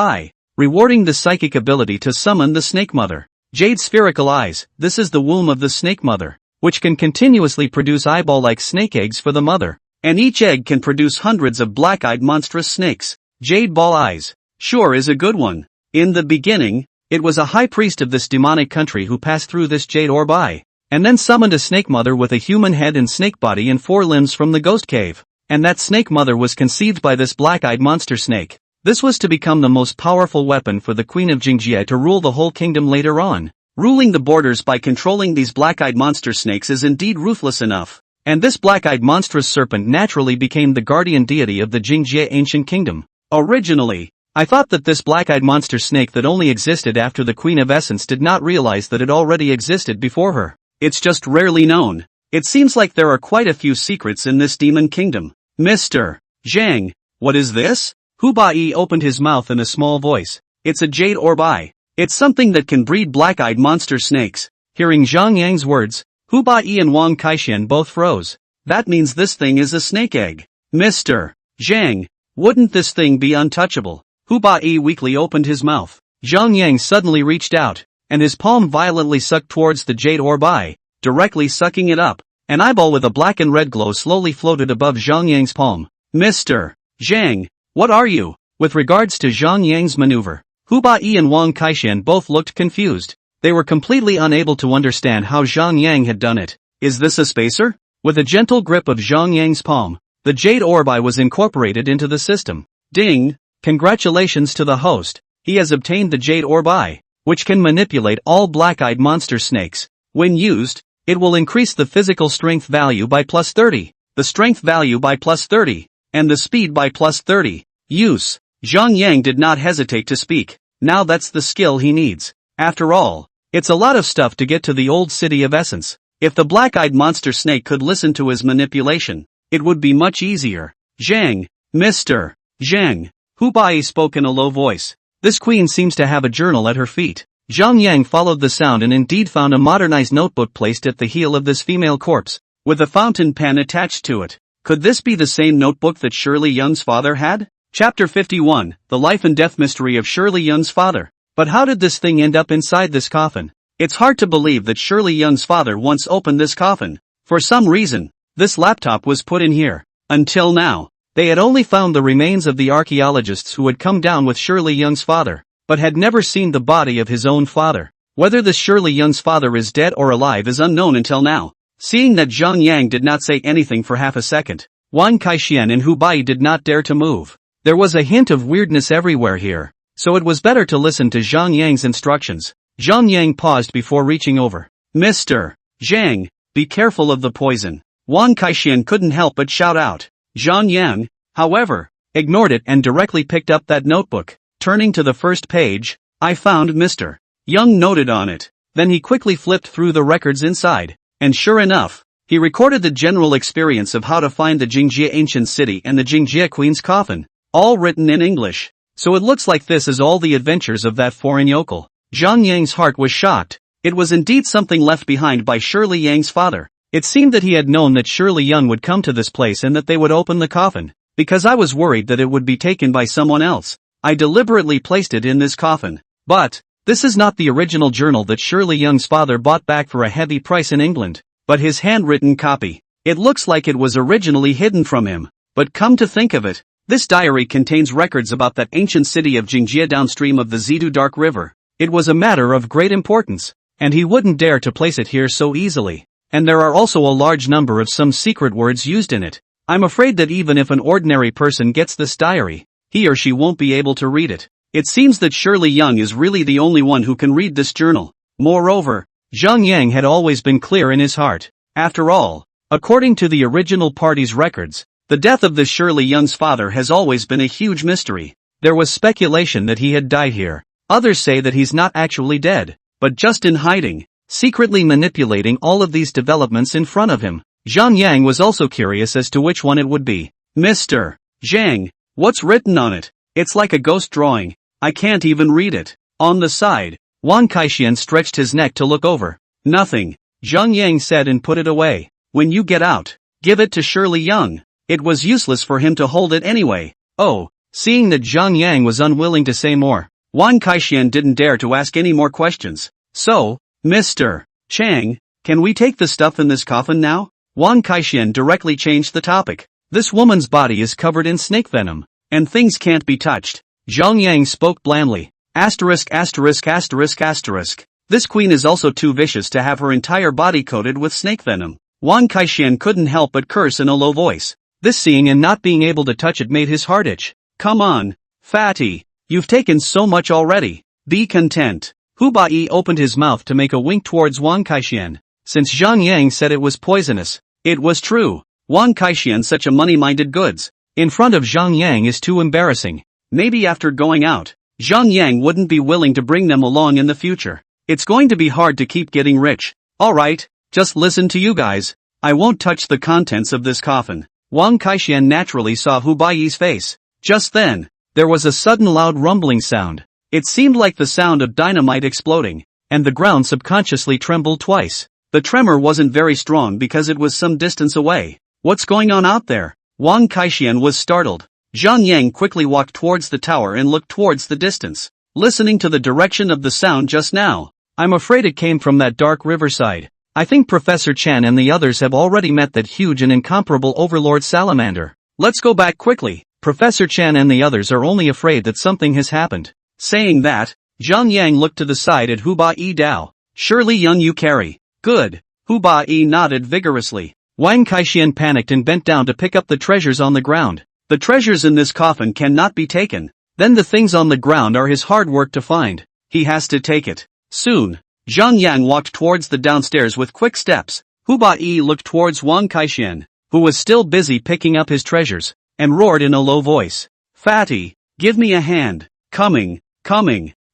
Speaker 1: Rewarding the psychic ability to summon the Snake Mother. Jade spherical eyes. This is the womb of the Snake Mother, which can continuously produce eyeball-like snake eggs for the mother. And each egg can produce hundreds of black-eyed monstrous snakes. Jade ball eyes. Sure is a good one. In the beginning, It was a high priest of this demonic country who passed through this jade orb eye, and then summoned a snake mother with a human head and snake body and 4 limbs from the ghost cave. And that snake mother was conceived by this black-eyed monster snake. This was to become the most powerful weapon for the Queen of Jingjie to rule the whole kingdom later on. Ruling the borders by controlling these black-eyed monster snakes is indeed ruthless enough. And this black-eyed monstrous serpent naturally became the guardian deity of the Jingjie ancient kingdom. Originally, I thought that this black-eyed monster snake that only existed after the Queen of Essence did not realize that it already existed before her. It's just rarely known. It seems like there are quite a few secrets in this demon kingdom. Mr. Zhang, what is this? Hu Bai opened his mouth in a small voice. It's a jade orb eye. It's something that can breed black-eyed monster snakes. Hearing Zhang Yang's words, Hu Bai and Wang Kaixian both froze. That means this thing is a snake egg. Mr. Zhang, wouldn't this thing be untouchable? Hu Bai weakly opened his mouth. Zhang Yang suddenly reached out, and his palm violently sucked towards the jade orb eye, directly sucking it up. An eyeball with a black and red glow slowly floated above Zhang Yang's palm. Mr. Zhang, what are you? With regards to Zhang Yang's maneuver, Hu Bai and Wang Kaixian both looked confused. They were completely unable to understand how Zhang Yang had done it. Is this a spacer? With a gentle grip of Zhang Yang's palm, the jade orb eye was incorporated into the system. Ding! Congratulations to the host. He has obtained the jade orb eye, which can manipulate all black-eyed monster snakes. When used, it will increase the physical strength value by plus 30, the strength value by plus 30, and the speed by plus 30. Use. Zhang Yang did not hesitate to speak. Now that's the skill he needs. After all, it's a lot of stuff to get to the old city of Essence. If the black-eyed monster snake could listen to his manipulation, it would be much easier. Zhang, Mr. Zhang, Hu Bai spoke in a low voice. This queen seems to have a journal at her feet. Zhang Yang followed the sound and indeed found a modernized notebook placed at the heel of this female corpse, with a fountain pen attached to it. Could this be the same notebook that Shirley Young's father had? Chapter 51, The Life and Death Mystery of Shirley Young's Father. But how did this thing end up inside this coffin? It's hard to believe that Shirley Young's father once opened this coffin. For some reason, this laptop was put in here. Until now, they had only found the remains of the archaeologists who had come down with Shirley Young's father, but had never seen the body of his own father. Whether this Shirley Young's father is dead or alive is unknown until now. Seeing that Zhang Yang did not say anything for half a second, Wang Kaixian and Hu Bai did not dare to move. There was a hint of weirdness everywhere here, so it was better to listen to Zhang Yang's instructions. Zhang Yang paused before reaching over. Mr. Zhang, be careful of the poison. Wang Kaixian couldn't help but shout out. Zhang Yang, however, ignored it and directly picked up that notebook. Turning to the first page, I found Mr. Young noted on it. Then he quickly flipped through the records inside, and sure enough, he recorded the general experience of how to find the Jingjie ancient city and the Jingjie queen's coffin, all written in English. So it looks like this is all the adventures of that foreign yokel. Zhang Yang's heart was shocked. It was indeed something left behind by Shirley Yang's father. It seemed that he had known that Shirley Young would come to this place and that they would open the coffin, because I was worried that it would be taken by someone else. I deliberately placed it in this coffin. But, this is not the original journal that Shirley Young's father bought back for a heavy price in England, but his handwritten copy. It looks like it was originally hidden from him. But come to think of it, this diary contains records about that ancient city of Jingjie downstream of the Zidu Dark River. It was a matter of great importance, and he wouldn't dare to place it here so easily. And there are also a large number of some secret words used in it. I'm afraid that even if an ordinary person gets this diary, he or she won't be able to read it. It seems that Shirley Young is really the only one who can read this journal. Moreover, Zhang Yang had always been clear in his heart. After all, according to the original party's records, the death of this Shirley Young's father has always been a huge mystery. There was speculation that he had died here. Others say that he's not actually dead, but just in hiding, secretly manipulating all of these developments in front of him. Zhang Yang was also curious as to which one it would be. Mr. Zhang, what's written on it? It's like a ghost drawing. I can't even read it. On the side, Wang Kaixian stretched his neck to look over. Nothing, Zhang Yang said and put it away. When you get out, give it to Shirley Young. It was useless for him to hold it anyway. Oh, seeing that Zhang Yang was unwilling to say more, Wang Kaixian didn't dare to ask any more questions. So, Mr. Chang, can we take the stuff in this coffin now? Wang Kaixian directly changed the topic. This woman's body is covered in snake venom, and things can't be touched. Zhang Yang spoke blandly. Asterisk asterisk asterisk asterisk. This queen is also too vicious to have her entire body coated with snake venom. Wang Kaixian couldn't help but curse in a low voice. This seeing and not being able to touch it made his heart itch. Come on, fatty. You've taken so much already. Be content. Hu Bai opened his mouth to make a wink towards Wang Kaixian. Since Zhang Yang said it was poisonous, it was true. Wang Kaixian such a money-minded goods. In front of Zhang Yang is too embarrassing. Maybe after going out, Zhang Yang wouldn't be willing to bring them along in the future. It's going to be hard to keep getting rich. Alright, just listen to you guys. I won't touch the contents of this coffin. Wang Kaixian naturally saw Hu Baiyi's face. Just then, there was a sudden loud rumbling sound. It seemed like the sound of dynamite exploding, and the ground subconsciously trembled twice. The tremor wasn't very strong because it was some distance away. What's going on out there? Wang Kaixian was startled. Zhang Yang quickly walked towards the tower and looked towards the distance, listening to the direction of the sound just now. I'm afraid it came from that dark riverside. I think Professor Chen and the others have already met that huge and incomparable overlord salamander. Let's go back quickly. Professor Chen and the others are only afraid that something has happened. Saying that, Zhang Yang looked to the side at Hu Bai Dao. Surely young you carry. Good. Hu Bai nodded vigorously. Wang Kaixian panicked and bent down to pick up the treasures on the ground. The treasures in this coffin cannot be taken. Then the things on the ground are his hard work to find. He has to take it. Soon, Zhang Yang walked towards the downstairs with quick steps. Hu Bai looked towards Wang Kaixian, who was still busy picking up his treasures, and roared in a low voice. Fatty, give me a hand. Coming.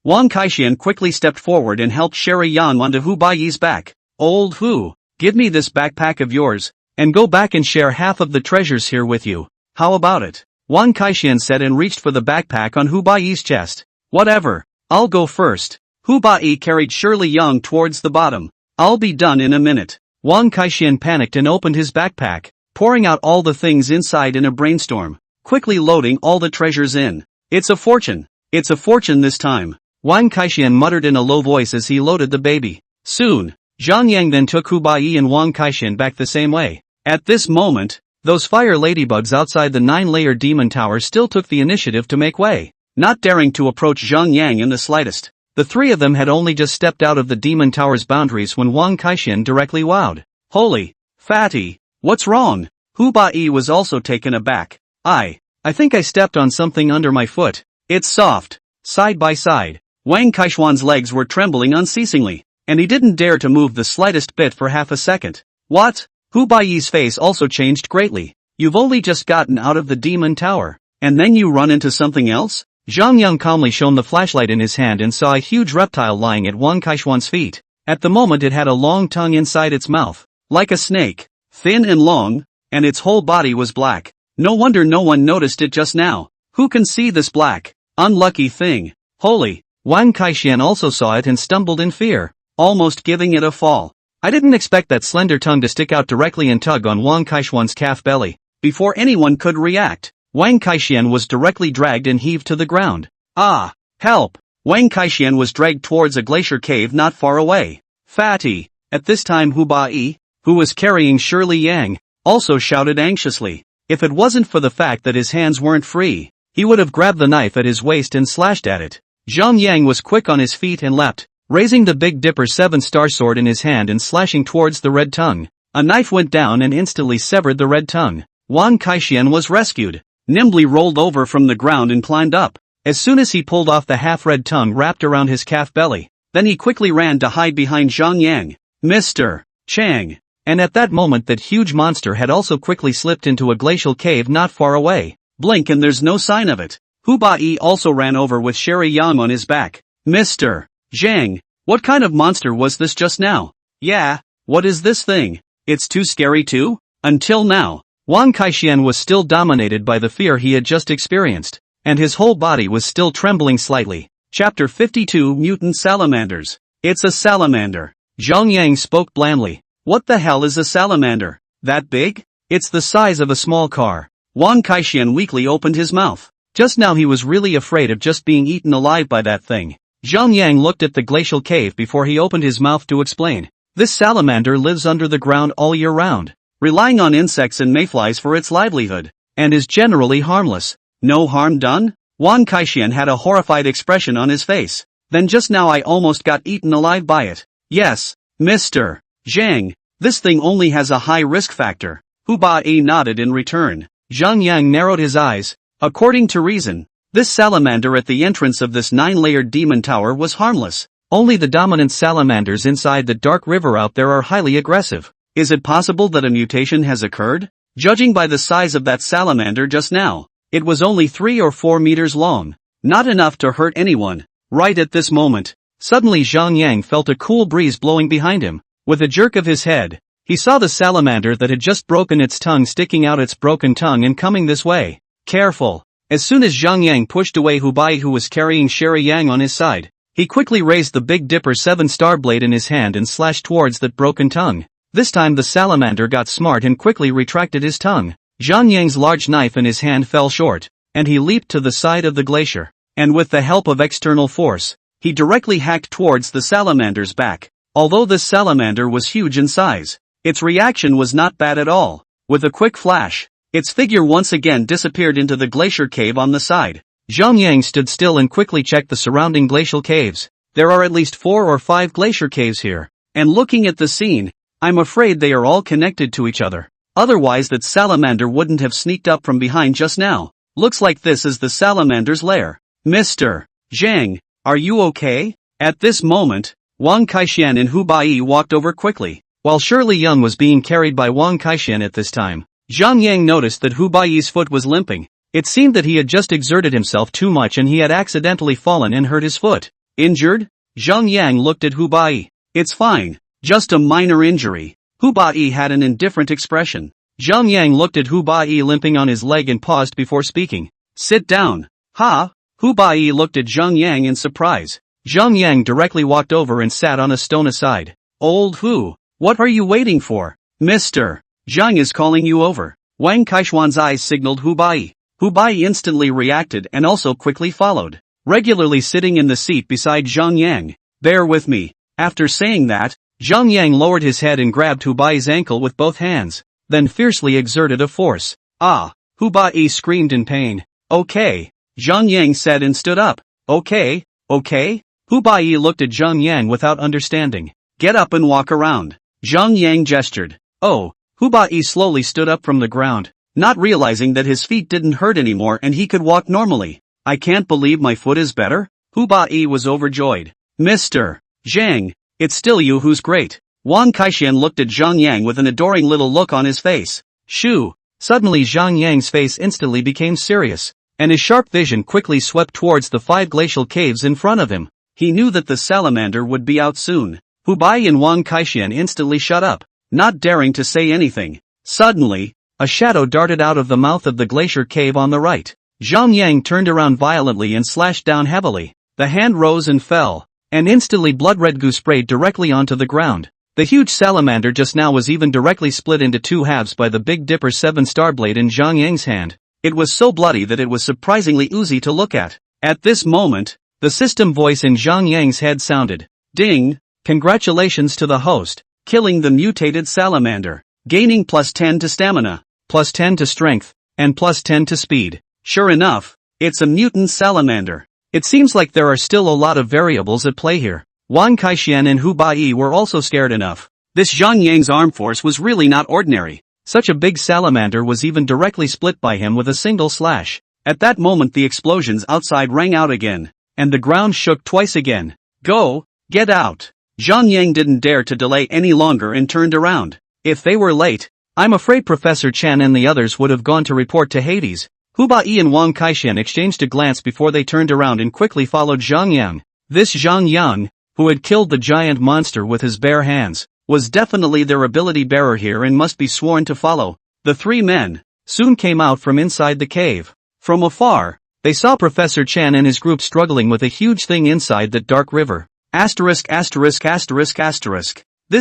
Speaker 1: Wang Kaixian quickly stepped forward and helped Sherry Yang onto Hu Baiyi's back. Old Hu, give me this backpack of yours, and go back and share half of the treasures here with you. How about it? Wang Kaixian said and reached for the backpack on Hu Baiyi's chest. Whatever, I'll go first. Hu Bai carried Shirley Yang towards the bottom. I'll be done in a minute. Wang Kaixian panicked and opened his backpack, pouring out all the things inside in a brainstorm, quickly loading all the treasures in. It's a fortune this time. Wang Kaixian muttered in a low voice as he loaded the baby. Soon, Zhang Yang then took Hu Bai and Wang Kaixian back the same way. At this moment, those fire ladybugs outside the 9-layer demon tower still took the initiative to make way, not daring to approach Zhang Yang in the slightest. The three of them had only just stepped out of the demon tower's boundaries when Wang Kaixian directly wowed. Holy, fatty, what's wrong? Hu Bai was also taken aback. I think I stepped on something under my foot. It's soft. Side by side, Wang Kaixian's legs were trembling unceasingly, and he didn't dare to move the slightest bit for half a second. What? Hu Baiyi's face also changed greatly. You've only just gotten out of the demon tower, and then you run into something else? Zhang Yang calmly shone the flashlight in his hand and saw a huge reptile lying at Wang Kaixian's feet. At the moment it had a long tongue inside its mouth, like a snake, thin and long, and its whole body was black. No wonder no one noticed it just now. Who can see this black, unlucky thing? Holy! Wang Kaixian also saw it and stumbled in fear, almost giving it a fall. I didn't expect that slender tongue to stick out directly and tug on Wang Kaixian's calf belly. Before anyone could react, Wang Kaixian was directly dragged and heaved to the ground. Ah! Help! Wang Kaixian was dragged towards a glacier cave not far away. Fatty! At this time Hu Bai, who was carrying Shirley Yang, also shouted anxiously. If it wasn't for the fact that his hands weren't free, he would have grabbed the knife at his waist and slashed at it. Zhang Yang was quick on his feet and leapt, raising the Big Dipper 7-star sword in his hand and slashing towards the red tongue. A knife went down and instantly severed the red tongue. Wang Kaixian was rescued, nimbly rolled over from the ground and climbed up. As soon as he pulled off the half-red tongue wrapped around his calf belly, then he quickly ran to hide behind Zhang Yang. Mr. Chang. And at that moment that huge monster had also quickly slipped into a glacial cave not far away. Blink and there's no sign of it. Hu Bai also ran over with Sherry Yang on his back. Mr. Zhang, what kind of monster was this just now? Yeah, what is this thing? It's too scary too? Until now, Wang Kaixian was still dominated by the fear he had just experienced, and his whole body was still trembling slightly. Chapter 52 Mutant Salamanders. It's a salamander. Zhang Yang spoke blandly. What the hell is a salamander? That big? It's the size of a small car. Wang Kaixian weakly opened his mouth. Just now he was really afraid of just being eaten alive by that thing. Zhang Yang looked at the glacial cave before he opened his mouth to explain. This salamander lives under the ground all year round, relying on insects and mayflies for its livelihood, and is generally harmless. No harm done? Wang Kaixian had a horrified expression on his face. Then just now I almost got eaten alive by it. Yes, Mr. Zhang, this thing only has a high risk factor. Hu Bai nodded in return. Zhang Yang narrowed his eyes. According to reason, this salamander at the entrance of this 9-layered demon tower was harmless. Only the dominant salamanders inside the dark river out there are highly aggressive. Is it possible that a mutation has occurred? Judging by the size of that salamander just now, it was only 3 or 4 meters long. Not enough to hurt anyone. Right at this moment, suddenly Zhang Yang felt a cool breeze blowing behind him. With a jerk of his head, he saw the salamander that had just broken its tongue sticking out its broken tongue and coming this way. Careful! As soon as Zhang Yang pushed away Hu Bai, who was carrying Sherry Yang on his side, he quickly raised the Big Dipper 7-star blade in his hand and slashed towards that broken tongue. This time the salamander got smart and quickly retracted his tongue. Zhang Yang's large knife in his hand fell short, and he leaped to the side of the glacier. And with the help of external force, he directly hacked towards the salamander's back. Although this salamander was huge in size, its reaction was not bad at all. With a quick flash, its figure once again disappeared into the glacier cave on the side. Zhang Yang stood still and quickly checked the surrounding glacial caves. There are at least 4 or 5 glacier caves here, and looking at the scene, I'm afraid they are all connected to each other. Otherwise that salamander wouldn't have sneaked up from behind just now. Looks like this is the salamander's lair. Mr. Zhang, are you okay? At this moment, Wang Kaixian and Hu Bai walked over quickly. While Shirley Young was being carried by Wang Kaixian at this time, Zhang Yang noticed that Hu Bai's foot was limping. It seemed that he had just exerted himself too much and he had accidentally fallen and hurt his foot. Injured? Zhang Yang looked at Hu Bai. It's fine. Just a minor injury. Hu Bai had an indifferent expression. Zhang Yang looked at Hu Bai limping on his leg and paused before speaking. Sit down. Ha? Hu Bai looked at Zhang Yang in surprise. Zhang Yang directly walked over and sat on a stone aside. Old Hu, what are you waiting for? Mr. Zhang is calling you over. Wang Kaishuan's eyes signaled Hu Bai. Hu Bai instantly reacted and also quickly followed, regularly sitting in the seat beside Zhang Yang. Bear with me. After saying that, Zhang Yang lowered his head and grabbed Hu Bai's ankle with both hands, then fiercely exerted a force. Ah! Hu Bai screamed in pain. Okay, Zhang Yang said and stood up. Okay? Hu Bai looked at Zhang Yang without understanding. Get up and walk around. Zhang Yang gestured. Oh, Hu Bai slowly stood up from the ground, not realizing that his feet didn't hurt anymore and he could walk normally. I can't believe my foot is better? Hu Bai was overjoyed. Mr. Zhang, it's still you who's great. Wang Kaixian looked at Zhang Yang with an adoring little look on his face. Shoo! Suddenly Zhang Yang's face instantly became serious, and his sharp vision quickly swept towards the 5 glacial caves in front of him. He knew that the salamander would be out soon. Hu Bai and Wang Kaixian instantly shut up, not daring to say anything. Suddenly, a shadow darted out of the mouth of the glacier cave on the right. Zhang Yang turned around violently and slashed down heavily. The hand rose and fell, and instantly blood-red goo sprayed directly onto the ground. The huge salamander just now was even directly split into 2 halves by the Big Dipper 7-star blade in Zhang Yang's hand. It was so bloody that it was surprisingly oozy to look at. At this moment, the system voice in Zhang Yang's head sounded. Ding! Congratulations to the host, killing the mutated salamander, gaining +10 to stamina, +10 to strength, and +10 to speed. Sure enough, it's a mutant salamander. It seems like there are still a lot of variables at play here. Wang Kaixian and Hu Bai were also scared enough. This Zhang Yang's arm force was really not ordinary. Such a big salamander was even directly split by him with a single slash. At that moment the explosions outside rang out again, and the ground shook twice again. Go! Get out! Zhang Yang didn't dare to delay any longer and turned around. If they were late, I'm afraid Professor Chen and the others would have gone to report to Hades. Hu Bai and Wang Kaixian exchanged a glance before they turned around and quickly followed Zhang Yang. This Zhang Yang, who had killed the giant monster with his bare hands, was definitely their ability bearer here and must be sworn to follow. The 3 men soon came out from inside the cave. From afar, they saw Professor Chen and his group struggling with a huge thing inside that dark river. This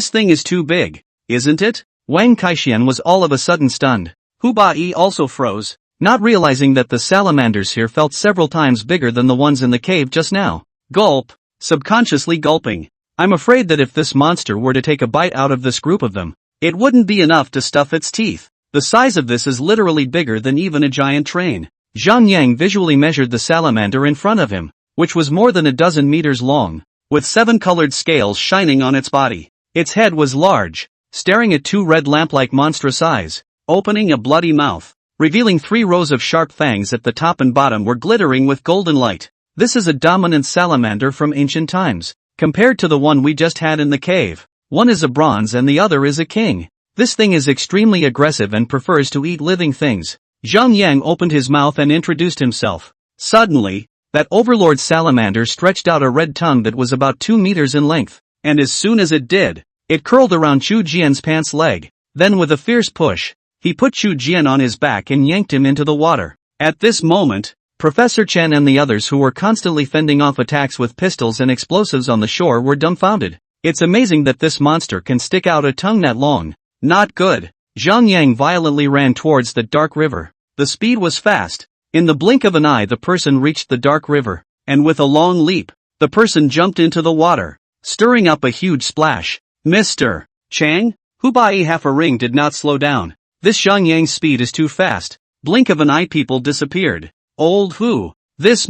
Speaker 1: thing is too big, isn't it? Wang Kaixian was all of a sudden stunned. Hu Bai also froze, not realizing that the salamanders here felt several times bigger than the ones in the cave just now. Gulp, subconsciously gulping. I'm afraid that if this monster were to take a bite out of this group of them, it wouldn't be enough to stuff its teeth. The size of this is literally bigger than even a giant train. Zhang Yang visually measured the salamander in front of him, which was more than a dozen meters long, with 7 colored scales shining on its body. Its head was large, staring at 2 red lamp-like monstrous eyes, opening a bloody mouth, revealing 3 rows of sharp fangs at the top and bottom were glittering with golden light. This is a dominant salamander from ancient times, compared to the one we just had in the cave. One is a bronze and the other is a king. This thing is extremely aggressive and prefers to eat living things. Zhang Yang opened his mouth and introduced himself. Suddenly, that overlord salamander stretched out a red tongue that was about 2 meters in length, and as soon as it did, it curled around Chu Jian's pants leg. Then with a fierce push, he put Chu Jian on his back and yanked him into the water. At this moment, Professor Chen and the others who were constantly fending off attacks with pistols and explosives on the shore were dumbfounded. It's amazing that this monster can stick out a tongue that long. Not good. Zhang Yang violently ran towards the dark river. The speed was fast. In the blink of an eye the person reached the dark river, and with a long leap, the person jumped into the water, stirring up a huge splash. Mr. Chang, who by half a ring did not slow down. This Zhang Yang's speed is too fast. Blink of an eye people disappeared. Old who? This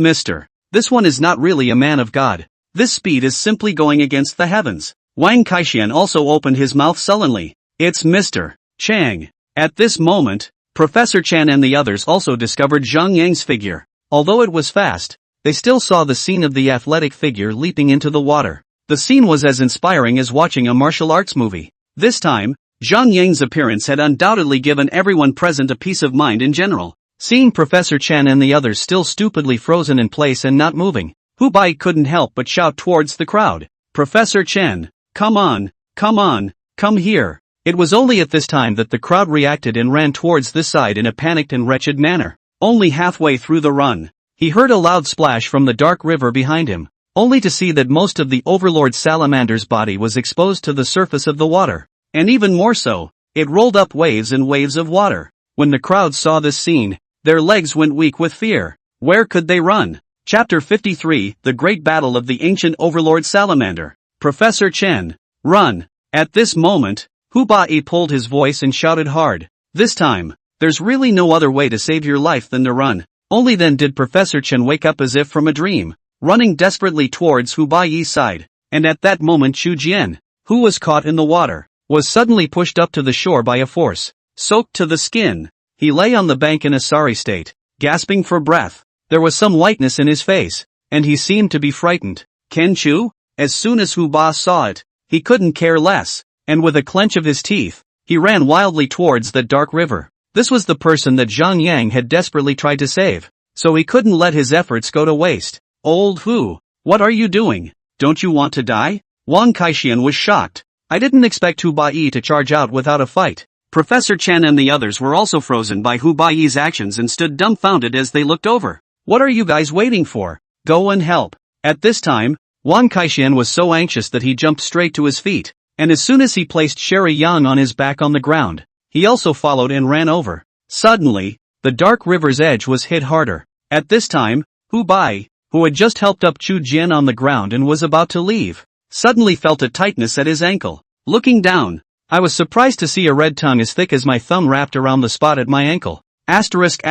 Speaker 1: This one is not really a man of God. This speed is simply going against the heavens. Wang Kaixian also opened his mouth sullenly. It's Mr. Chang. At this moment, Professor Chen and the others also discovered Zhang Yang's figure. Although it was fast, they still saw the scene of the athletic figure leaping into the water. The scene was as inspiring as watching a martial arts movie. This time, Zhang Yang's appearance had undoubtedly given everyone present a peace of mind in general. Seeing Professor Chen and the others still stupidly frozen in place and not moving, Hu Bai couldn't help but shout towards the crowd. Professor Chen, come on, come here. It was only at this time that the crowd reacted and ran towards this side in a panicked and wretched manner. Only halfway through the run, he heard a loud splash from the dark river behind him, only to see that most of the overlord salamander's body was exposed to the surface of the water. And even more so, it rolled up waves and waves of water. When the crowd saw this scene, their legs went weak with fear. Where could they run? Chapter 53, The Great Battle of the Ancient Overlord Salamander. Professor Chen, run. At this moment, Hu Bai pulled his voice and shouted hard. This time, there's really no other way to save your life than to run. Only then did Professor Chen wake up as if from a dream, running desperately towards Hu Bai's side. And at that moment Chu Jian, who was caught in the water, was suddenly pushed up to the shore by a force. Soaked to the skin, he lay on the bank in a sorry state, gasping for breath. There was some whiteness in his face, and he seemed to be frightened. Ken Chu? As soon as Hu Ba saw it, he couldn't care less, and with a clench of his teeth, he ran wildly towards the dark river. This was the person that Zhang Yang had desperately tried to save, so he couldn't let his efforts go to waste. Old Hu, what are you doing? Don't you want to die? Wang Kaixian was shocked. I didn't expect Hu Bai to charge out without a fight. Professor Chen and the others were also frozen by Hu Bai's actions and stood dumbfounded as they looked over. What are you guys waiting for? Go and help. At this time, Wang Kaixian was so anxious that he jumped straight to his feet, and as soon as he placed Sherry Yang on his back on the ground, he also followed and ran over. Suddenly, the dark river's edge was hit harder. At this time, Hu Bai, who had just helped up Chu Jian on the ground and was about to leave, suddenly felt a tightness at his ankle. Looking down, I was surprised to see a red tongue as thick as my thumb wrapped around the spot at my ankle. Asterisk.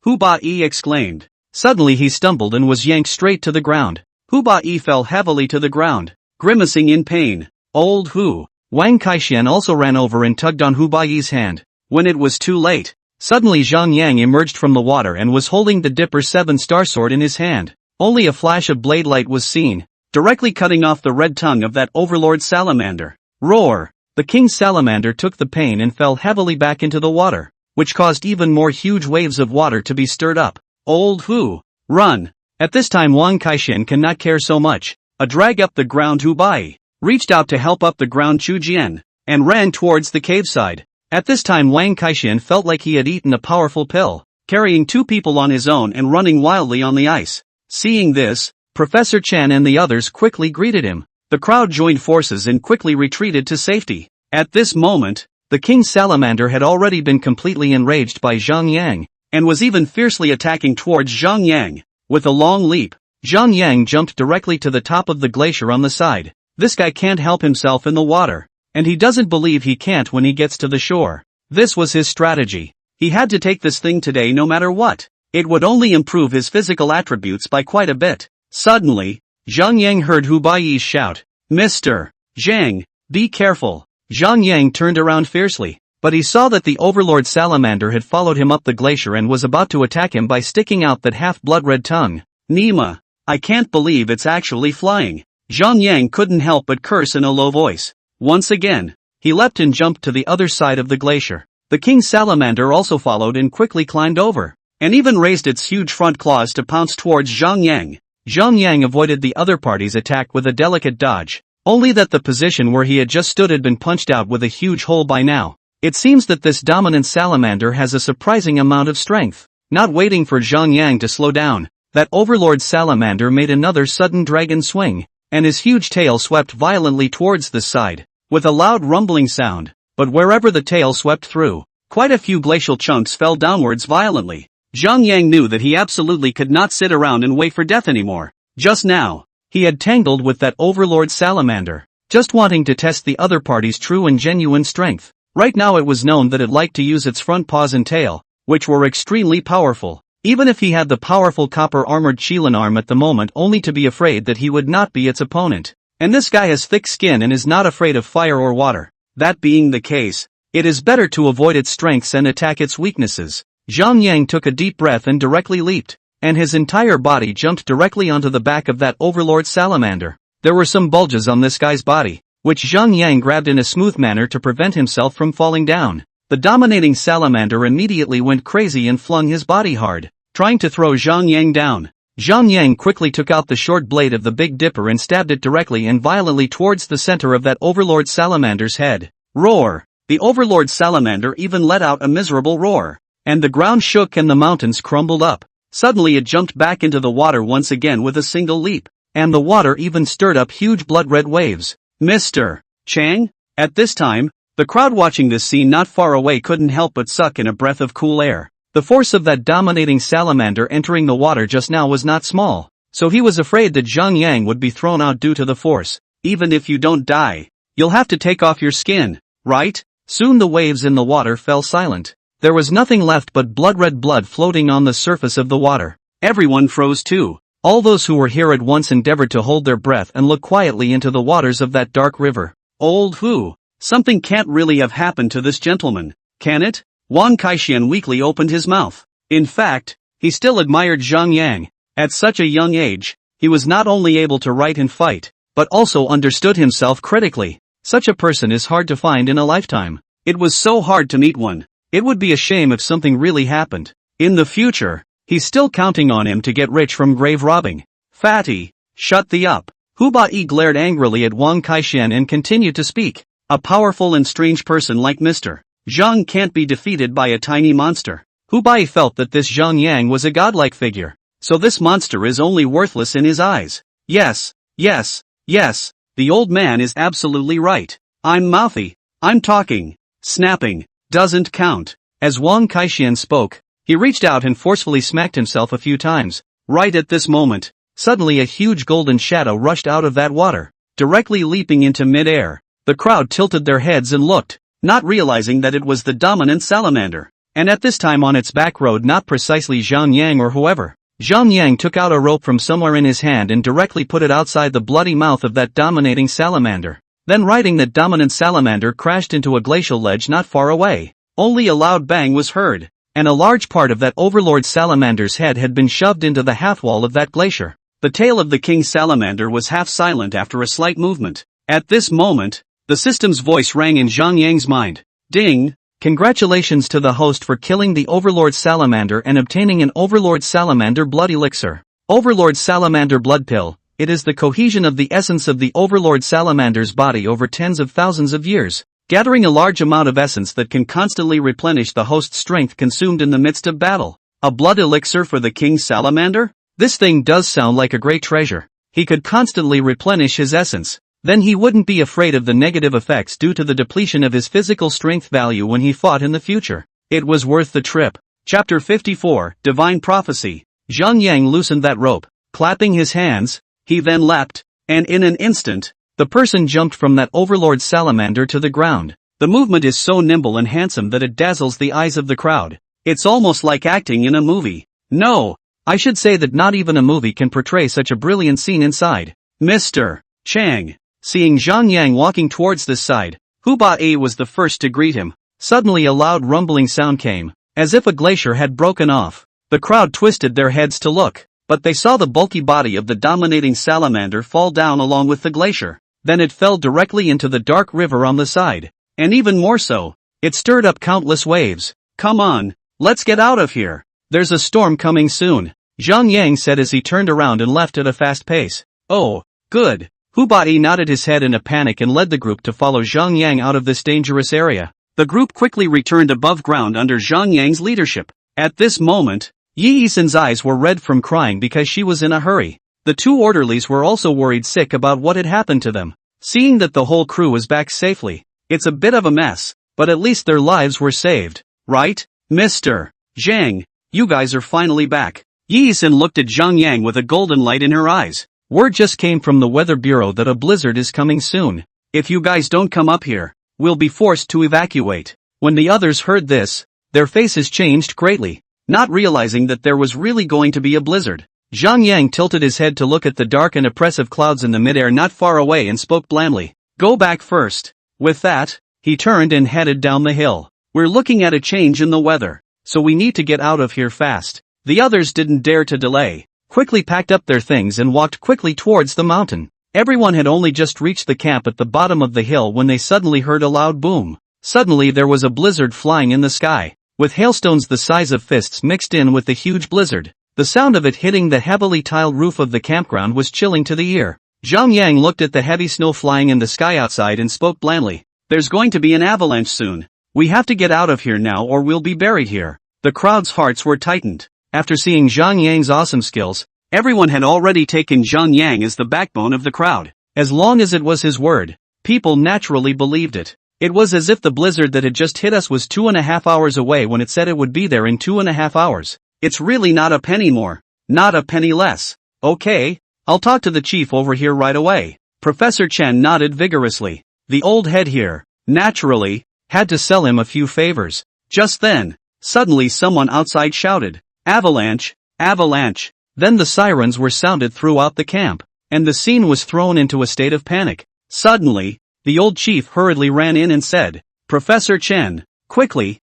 Speaker 1: Hu Bai exclaimed. Suddenly he stumbled and was yanked straight to the ground. Hu Bai fell heavily to the ground, grimacing in pain. Old Hu. Wang Kaixian also ran over and tugged on Hu Bai's hand. When it was too late, suddenly Zhang Yang emerged from the water and was holding the Dipper 7-star sword in his hand. Only a flash of blade light was seen, directly cutting off the red tongue of that overlord salamander. Roar! The king salamander took the pain and fell heavily back into the water, which caused even more huge waves of water to be stirred up. Old Hu, run! At this time Wang Kaixian cannot care so much. A drag up the ground Hu Bai reached out to help up the ground Chu Jian, and ran towards the cave side. At this time Wang Kaixian felt like he had eaten a powerful pill, carrying 2 people on his own and running wildly on the ice. Seeing this, Professor Chen and the others quickly greeted him. The crowd joined forces and quickly retreated to safety. At this moment, the king salamander had already been completely enraged by Zhang Yang, and was even fiercely attacking towards Zhang Yang. With a long leap, Zhang Yang jumped directly to the top of the glacier on the side. This guy can't help himself in the water, and he doesn't believe he can't when he gets to the shore. This was his strategy. He had to take this thing today no matter what. It would only improve his physical attributes by quite a bit. Suddenly, Zhang Yang heard Hu Baiyi's shout, "Mr. Zhang, be careful." Zhang Yang turned around fiercely, but he saw that the Overlord Salamander had followed him up the glacier and was about to attack him by sticking out that half-blood-red tongue. "Nima, I can't believe it's actually flying." Zhang Yang couldn't help but curse in a low voice. Once again, he leapt and jumped to the other side of the glacier. The king salamander also followed and quickly climbed over, and even raised its huge front claws to pounce towards Zhang Yang. Zhang Yang avoided the other party's attack with a delicate dodge, only that the position where he had just stood had been punched out with a huge hole by now. It seems that this dominant salamander has a surprising amount of strength. Not waiting for Zhang Yang to slow down, that overlord salamander made another sudden dragon swing, and his huge tail swept violently towards the side, with a loud rumbling sound. But wherever the tail swept through, quite a few glacial chunks fell downwards violently. Zhang Yang knew that he absolutely could not sit around and wait for death anymore. Just now, he had tangled with that overlord salamander, just wanting to test the other party's true and genuine strength. Right now it was known that it liked to use its front paws and tail, which were extremely powerful. Even if he had the powerful copper-armored Qilin arm at the moment, only to be afraid that he would not be its opponent. And this guy has thick skin and is not afraid of fire or water. That being the case, it is better to avoid its strengths and attack its weaknesses. Zhang Yang took a deep breath and directly leaped, and his entire body jumped directly onto the back of that overlord salamander. There were some bulges on this guy's body, which Zhang Yang grabbed in a smooth manner to prevent himself from falling down. The dominating salamander immediately went crazy and flung his body hard, trying to throw Zhang Yang down. Zhang Yang quickly took out the short blade of the Big Dipper and stabbed it directly and violently towards the center of that overlord salamander's head. Roar! The overlord salamander even let out a miserable roar, and the ground shook and the mountains crumbled up. Suddenly it jumped back into the water once again with a single leap, and the water even stirred up huge blood-red waves. Mr. Chang? At this time, the crowd watching this scene not far away couldn't help but suck in a breath of cool air. The force of that dominating salamander entering the water just now was not small, so he was afraid that Zhang Yang would be thrown out due to the force. Even if you don't die, you'll have to take off your skin, right? Soon the waves in the water fell silent. There was nothing left but blood-red blood floating on the surface of the water. Everyone froze too. All those who were here at once endeavored to hold their breath and look quietly into the waters of that dark river. Old Hu, something can't really have happened to this gentleman, can it? Wang Kaixian weakly opened his mouth. In fact, he still admired Zhang Yang. At such a young age, he was not only able to write and fight, but also understood himself critically. Such a person is hard to find in a lifetime. It was so hard to meet one. It would be a shame if something really happened. In the future, he's still counting on him to get rich from grave robbing. Fatty, shut the up. Hu Bai glared angrily at Wang Kaixian and continued to speak. A powerful and strange person like Mr. Zhang can't be defeated by a tiny monster. Hu Bai felt that this Zhang Yang was a godlike figure, so this monster is only worthless in his eyes. Yes, the old man is absolutely right. I'm mouthy, I'm talking, snapping, doesn't count. As Wang Kaixian spoke, he reached out and forcefully smacked himself a few times. Right at this moment, suddenly a huge golden shadow rushed out of that water, directly leaping into mid-air. The crowd tilted their heads and looked, not realizing that it was the dominant salamander, and at this time on its back rode not precisely Zhang Yang or whoever. Zhang Yang took out a rope from somewhere in his hand and directly put it outside the bloody mouth of that dominating salamander. Then riding that dominant salamander crashed into a glacial ledge not far away. Only a loud bang was heard, and a large part of that overlord salamander's head had been shoved into the half-wall of that glacier. The tail of the king salamander was half silent after a slight movement. At this moment, the system's voice rang in Zhang Yang's mind. Ding! Congratulations to the host for killing the Overlord Salamander and obtaining an Overlord Salamander Blood Elixir. Overlord Salamander Blood Pill. It is the cohesion of the essence of the Overlord Salamander's body over tens of thousands of years, gathering a large amount of essence that can constantly replenish the host's strength consumed in the midst of battle. A blood elixir for the King Salamander? This thing does sound like a great treasure. He could constantly replenish his essence. Then he wouldn't be afraid of the negative effects due to the depletion of his physical strength value when he fought in the future. It was worth the trip. Chapter 54, Divine Prophecy. Zhang Yang loosened that rope, clapping his hands. He then leapt, and in an instant, the person jumped from that overlord salamander to the ground. The movement is so nimble and handsome that it dazzles the eyes of the crowd. It's almost like acting in a movie. No, I should say that not even a movie can portray such a brilliant scene inside. Mr. Chang. Seeing Zhang Yang walking towards this side, Hubei was the first to greet him. Suddenly a loud rumbling sound came, as if a glacier had broken off. The crowd twisted their heads to look, but they saw the bulky body of the dominating salamander fall down along with the glacier. Then it fell directly into the dark river on the side. And even more so, it stirred up countless waves. Come on, let's get out of here. There's a storm coming soon, Zhang Yang said as he turned around and left at a fast pace. Oh, good. Hubei nodded his head in a panic and led the group to follow Zhang Yang out of this dangerous area. The group quickly returned above ground under Zhang Yang's leadership. At this moment, Yi Yisen's eyes were red from crying because she was in a hurry. The two orderlies were also worried sick about what had happened to them. Seeing that the whole crew was back safely, it's a bit of a mess, but at least their lives were saved, right? Mr. Zhang, you guys are finally back. Yi Yisen looked at Zhang Yang with a golden light in her eyes. Word just came from the Weather Bureau that a blizzard is coming soon. If you guys don't come up here, we'll be forced to evacuate. When the others heard this, their faces changed greatly, not realizing that there was really going to be a blizzard. Zhang Yang tilted his head to look at the dark and oppressive clouds in the midair not far away and spoke blandly. Go back first. With that, he turned and headed down the hill. We're looking at a change in the weather, so we need to get out of here fast. The others didn't dare to delay, quickly packed up their things and walked quickly towards the mountain. Everyone had only just reached the camp at the bottom of the hill when they suddenly heard a loud boom. Suddenly there was a blizzard flying in the sky, with hailstones the size of fists mixed in with the huge blizzard. The sound of it hitting the heavily tiled roof of the campground was chilling to the ear. Zhang Yang looked at the heavy snow flying in the sky outside and spoke blandly. There's going to be an avalanche soon. We have to get out of here now or we'll be buried here. The crowd's hearts were tightened. After seeing Zhang Yang's awesome skills, everyone had already taken Zhang Yang as the backbone of the crowd. As long as it was his word, people naturally believed it. It was as if the blizzard that had just hit us was 2.5 hours away when it said it would be there in 2.5 hours. It's really not a penny more, not a penny less. Okay, I'll talk to the chief over here right away. Professor Chen nodded vigorously. The old head here, naturally, had to sell him a few favors. Just then, suddenly someone outside shouted, "Avalanche! Avalanche!" Then the sirens were sounded throughout the camp, and the scene was thrown into a state of panic. Suddenly, the old chief hurriedly ran in and said, "Professor Chen, quickly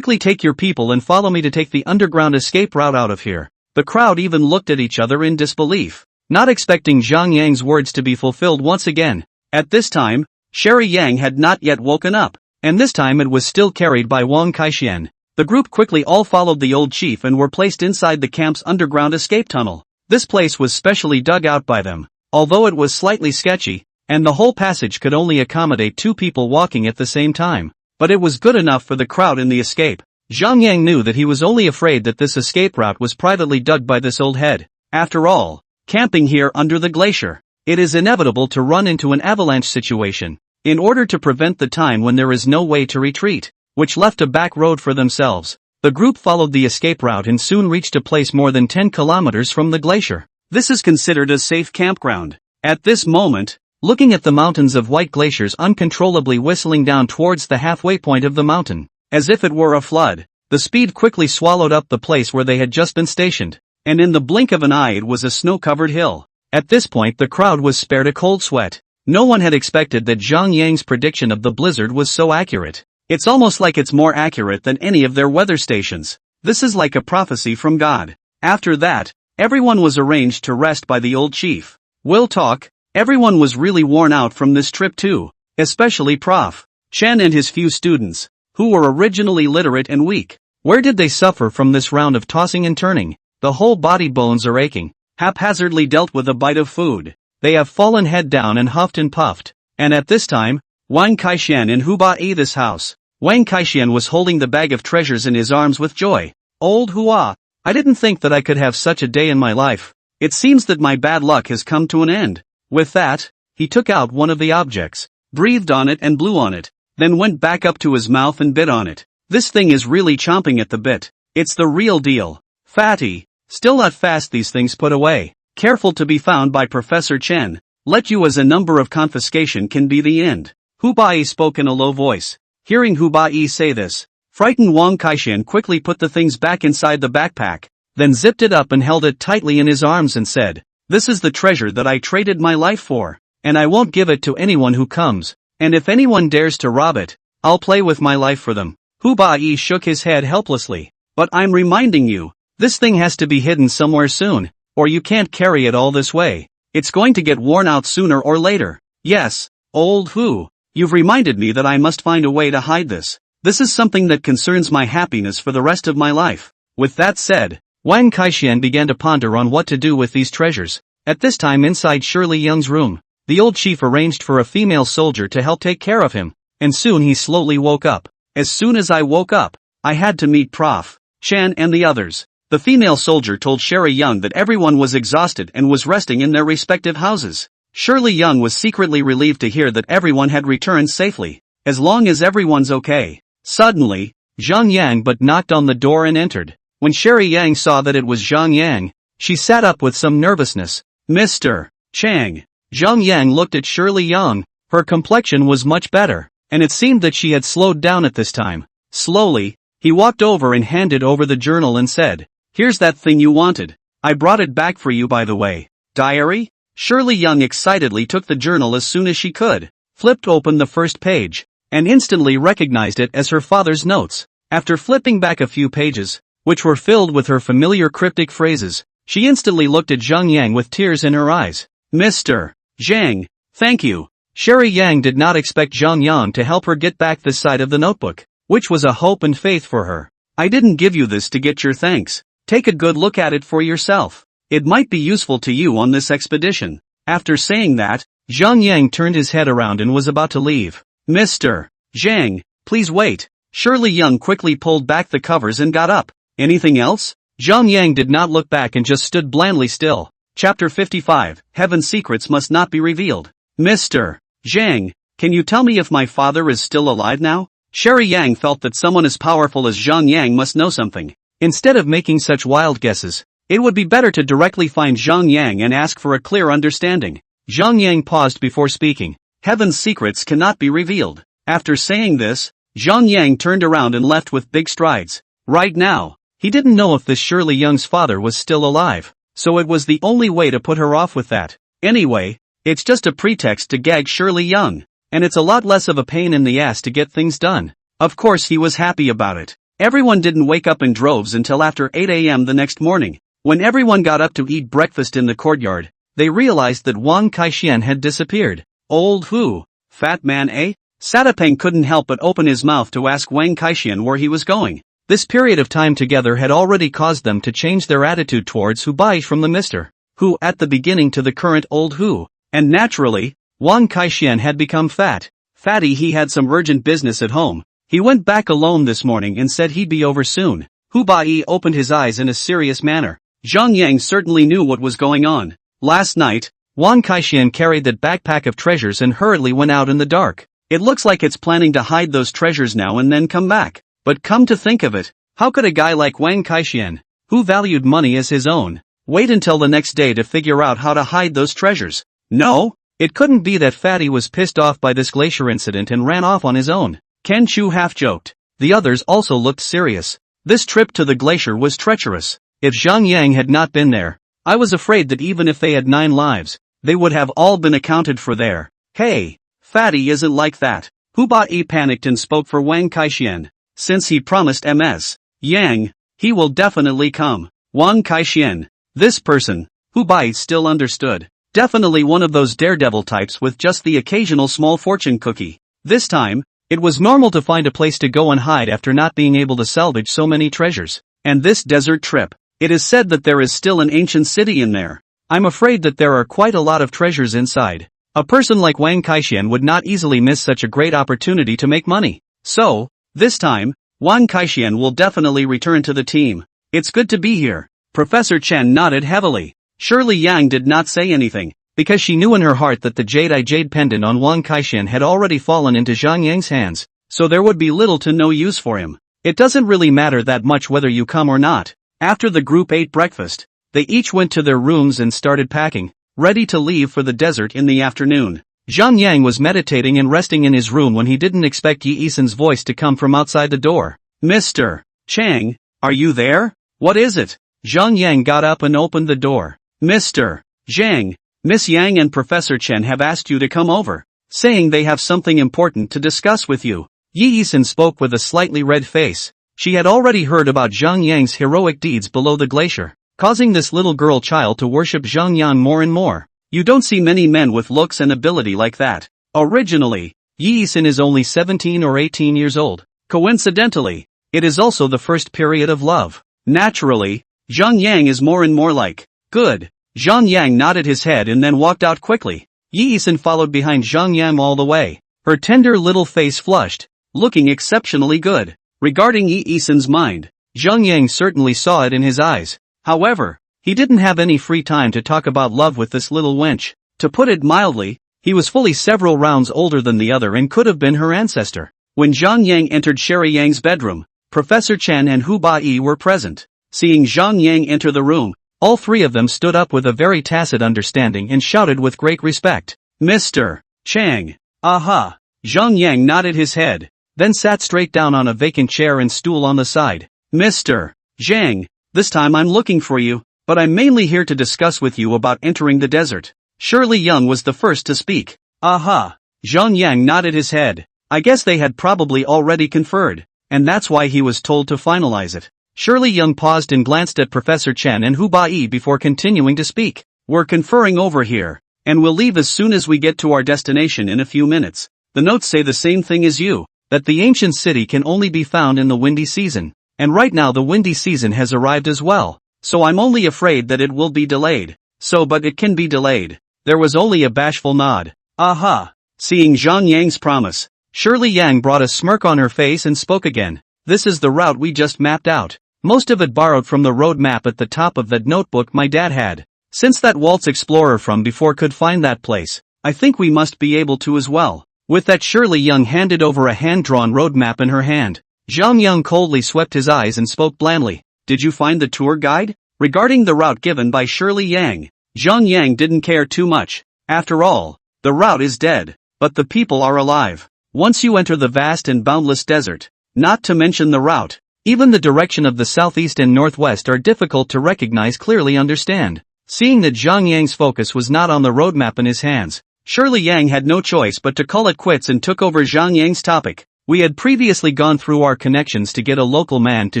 Speaker 1: take your people and follow me to take the underground escape route out of here." The crowd even looked at each other in disbelief, not expecting Zhang Yang's words to be fulfilled once again. At this time, Sherry Yang had not yet woken up, and this time it was still carried by Wang Kaixian. The group quickly all followed the old chief and were placed inside the camp's underground escape tunnel. This place was specially dug out by them, although it was slightly sketchy, and the whole passage could only accommodate 2 people walking at the same time. But it was good enough for the crowd in the escape. Zhang Yang knew that he was only afraid that this escape route was privately dug by this old head. After all, camping here under the glacier, it is inevitable to run into an avalanche situation. In order to prevent the time when there is no way to retreat, which left a back road for themselves, the group followed the escape route and soon reached a place more than 10 kilometers from the glacier. This is considered a safe campground. At this moment, looking at the mountains of white glaciers uncontrollably whistling down towards the halfway point of the mountain, as if it were a flood, the speed quickly swallowed up the place where they had just been stationed, and in the blink of an eye it was a snow-covered hill. At this point the crowd was spared a cold sweat. No one had expected that Zhang Yang's prediction of the blizzard was so accurate. It's almost like it's more accurate than any of their weather stations. This is like a prophecy from God. After that, everyone was arranged to rest by the old chief. We'll talk. Everyone was really worn out from this trip too, especially Prof. Chen and his few students, who were originally literate and weak. Where did they suffer from this round of tossing and turning? The whole body bones are aching, haphazardly dealt with a bite of food. They have fallen head down and huffed and puffed. And at this time, Wang Kaixian in Hubei this house. Wang Kaixian was holding the bag of treasures in his arms with joy. Old Hua, I didn't think that I could have such a day in my life. It seems that my bad luck has come to an end. With that, he took out one of the objects, breathed on it and blew on it, then went back up to his mouth and bit on it. This thing is really chomping at the bit. It's the real deal. Fatty. Still not fast these things put away. Careful to be found by Professor Chen. Let you as a number of confiscation can be the end. Hubei spoke in a low voice. Hearing Hubei say this, Frightened Wang Kaishan quickly put the things back inside the backpack, then zipped it up and held it tightly in his arms and said, "This is the treasure that I traded my life for, and I won't give it to anyone who comes, and if anyone dares to rob it, I'll play with my life for them." Hu Bai shook his head helplessly. "But I'm reminding you, this thing has to be hidden somewhere soon, or you can't carry it all this way. It's going to get worn out sooner or later." "Yes, old Hu, you've reminded me that I must find a way to hide this. This is something that concerns my happiness for the rest of my life." With that said, Wang Kaishan began to ponder on what to do with these treasures. At this time inside Shirley Young's room, the old chief arranged for a female soldier to help take care of him, and soon he slowly woke up. "As soon as I woke up, I had to meet Prof. Chan and the others." The female soldier told Shirley Young that everyone was exhausted and was resting in their respective houses. Shirley Young was secretly relieved to hear that everyone had returned safely. As long as everyone's okay. Suddenly, Zhang Yang but knocked on the door and entered. When Shirley Yang saw that it was Zhang Yang, she sat up with some nervousness. "Mr. Chang." Zhang Yang looked at Shirley Yang. Her complexion was much better, and it seemed that she had slowed down at this time. Slowly, he walked over and handed over the journal and said, "Here's that thing you wanted. I brought it back for you by the way." "Diary?" Shirley Young excitedly took the journal as soon as she could, flipped open the first page, and instantly recognized it as her father's notes. After flipping back a few pages, which were filled with her familiar cryptic phrases, she instantly looked at Zhang Yang with tears in her eyes. "Mr. Zhang, thank you." Shirley Yang did not expect Zhang Yang to help her get back this side of the notebook, which was a hope and faith for her. "I didn't give you this to get your thanks. Take a good look at it for yourself. It might be useful to you on this expedition." After saying that, Zhang Yang turned his head around and was about to leave. "Mr. Zhang, please wait." Shirley Young quickly pulled back the covers and got up. "Anything else?" Zhang Yang did not look back and just stood blandly still. Chapter 55, Heaven's Secrets Must Not Be Revealed. "Mr. Zhang, can you tell me if my father is still alive now?" Shirley Yang felt that someone as powerful as Zhang Yang must know something. Instead of making such wild guesses, it would be better to directly find Zhang Yang and ask for a clear understanding. Zhang Yang paused before speaking. "Heaven's secrets cannot be revealed." After saying this, Zhang Yang turned around and left with big strides. Right now, he didn't know if this Shirley Young's father was still alive, so it was the only way to put her off with that. Anyway, it's just a pretext to gag Shirley Young, and it's a lot less of a pain in the ass to get things done. Of course he was happy about it. Everyone didn't wake up in droves until after 8 a.m. the next morning. When everyone got up to eat breakfast in the courtyard, they realized that Wang Kaishan had disappeared. "Old Hu, fat man eh?" Satapeng couldn't help but open his mouth to ask Wang Kaishan where he was going. This period of time together had already caused them to change their attitude towards Hu Bai from the Mr. Hu at the beginning to the current Old Hu, and naturally, Wang Kaishan had become fatty. He had some urgent business at home. He went back alone this morning and said he'd be over soon. Hu Bai opened his eyes in a serious manner. Zhang Yang certainly knew what was going on. Last night, Wang Kaishan carried that backpack of treasures and hurriedly went out in the dark. It looks like it's planning to hide those treasures now and then come back. But come to think of it, how could a guy like Wang Kaishan, who valued money as his own, wait until the next day to figure out how to hide those treasures? No, it couldn't be that Fatty was pissed off by this glacier incident and ran off on his own. Ken Chu half joked. The others also looked serious. This trip to the glacier was treacherous. If Zhang Yang had not been there, I was afraid that even if they had 9 lives, they would have all been accounted for there. Hey, Fatty isn't like that. Hu Bai panicked and spoke for Wang Kaishan. Since he promised Ms. Yang, he will definitely come. Wang Kaishan, this person, Hu Bai still understood. Definitely one of those daredevil types with just the occasional small fortune cookie. This time, it was normal to find a place to go and hide after not being able to salvage so many treasures. And this desert trip, it is said that there is still an ancient city in there. I'm afraid that there are quite a lot of treasures inside. A person like Wang Kaishan would not easily miss such a great opportunity to make money. So, this time, Wang Kaishan will definitely return to the team. It's good to be here. Professor Chen nodded heavily. Shirley Yang did not say anything, because she knew in her heart that the jade pendant on Wang Kaishan had already fallen into Zhang Yang's hands, so there would be little to no use for him. It doesn't really matter that much whether you come or not. After the group ate breakfast, they each went to their rooms and started packing, ready to leave for the desert in the afternoon. Zhang Yang was meditating and resting in his room when he didn't expect Yi Isen's voice to come from outside the door. Mr. Chang, are you there? What is it? Zhang Yang got up and opened the door. Mr. Zhang, Miss Yang and Professor Chen have asked you to come over, saying they have something important to discuss with you. Yi Yisun spoke with a slightly red face. She had already heard about Zhang Yang's heroic deeds below the glacier, causing this little girl child to worship Zhang Yang more and more. You don't see many men with looks and ability like that. Originally, Yi Yisun is only 17 or 18 years old. Coincidentally, it is also the first period of love. Naturally, Zhang Yang is more and more like, good. Zhang Yang nodded his head and then walked out quickly. Yi Yisun followed behind Zhang Yang all the way. Her tender little face flushed, looking exceptionally good. Regarding Yi Yisun's mind, Zhang Yang certainly saw it in his eyes. However, he didn't have any free time to talk about love with this little wench. To put it mildly, he was fully several rounds older than the other and could have been her ancestor. When Zhang Yang entered Sherry Yang's bedroom, Professor Chen and Hu Bai were present. Seeing Zhang Yang enter the room, all three of them stood up with a very tacit understanding and shouted with great respect, Mr. Chang. Aha! Zhang Yang nodded his head, then sat straight down on a vacant chair and stool on the side. Mr. Zhang, this time I'm looking for you, but I'm mainly here to discuss with you about entering the desert. Shirley Young was the first to speak. Aha! Zhang Yang nodded his head. I guess they had probably already conferred, and that's why he was told to finalize it. Shirley Young paused and glanced at Professor Chen and Hu Bai before continuing to speak. We're conferring over here, and we'll leave as soon as we get to our destination in a few minutes. The notes say the same thing as you, that the ancient city can only be found in the windy season, and right now the windy season has arrived as well, so I'm only afraid that it will be delayed. But it can be delayed. There was only a bashful nod. Aha! Seeing Zhang Yang's promise, Shirley Yang brought a smirk on her face and spoke again. This is the route we just mapped out. Most of it borrowed from the road map at the top of that notebook my dad had. Since that Waltz Explorer from before could find that place, I think we must be able to as well. With that, Shirley Young handed over a hand-drawn road map in her hand. Zhang Yang coldly swept his eyes and spoke blandly. Did you find the tour guide? Regarding the route given by Shirley Yang, Zhang Yang didn't care too much. After all, the route is dead, but the people are alive. Once you enter the vast and boundless desert, not to mention the route, even the direction of the southeast and northwest are difficult to recognize clearly understand. Seeing that Zhang Yang's focus was not on the roadmap in his hands, Shirley Yang had no choice but to call it quits and took over Zhang Yang's topic. We had previously gone through our connections to get a local man to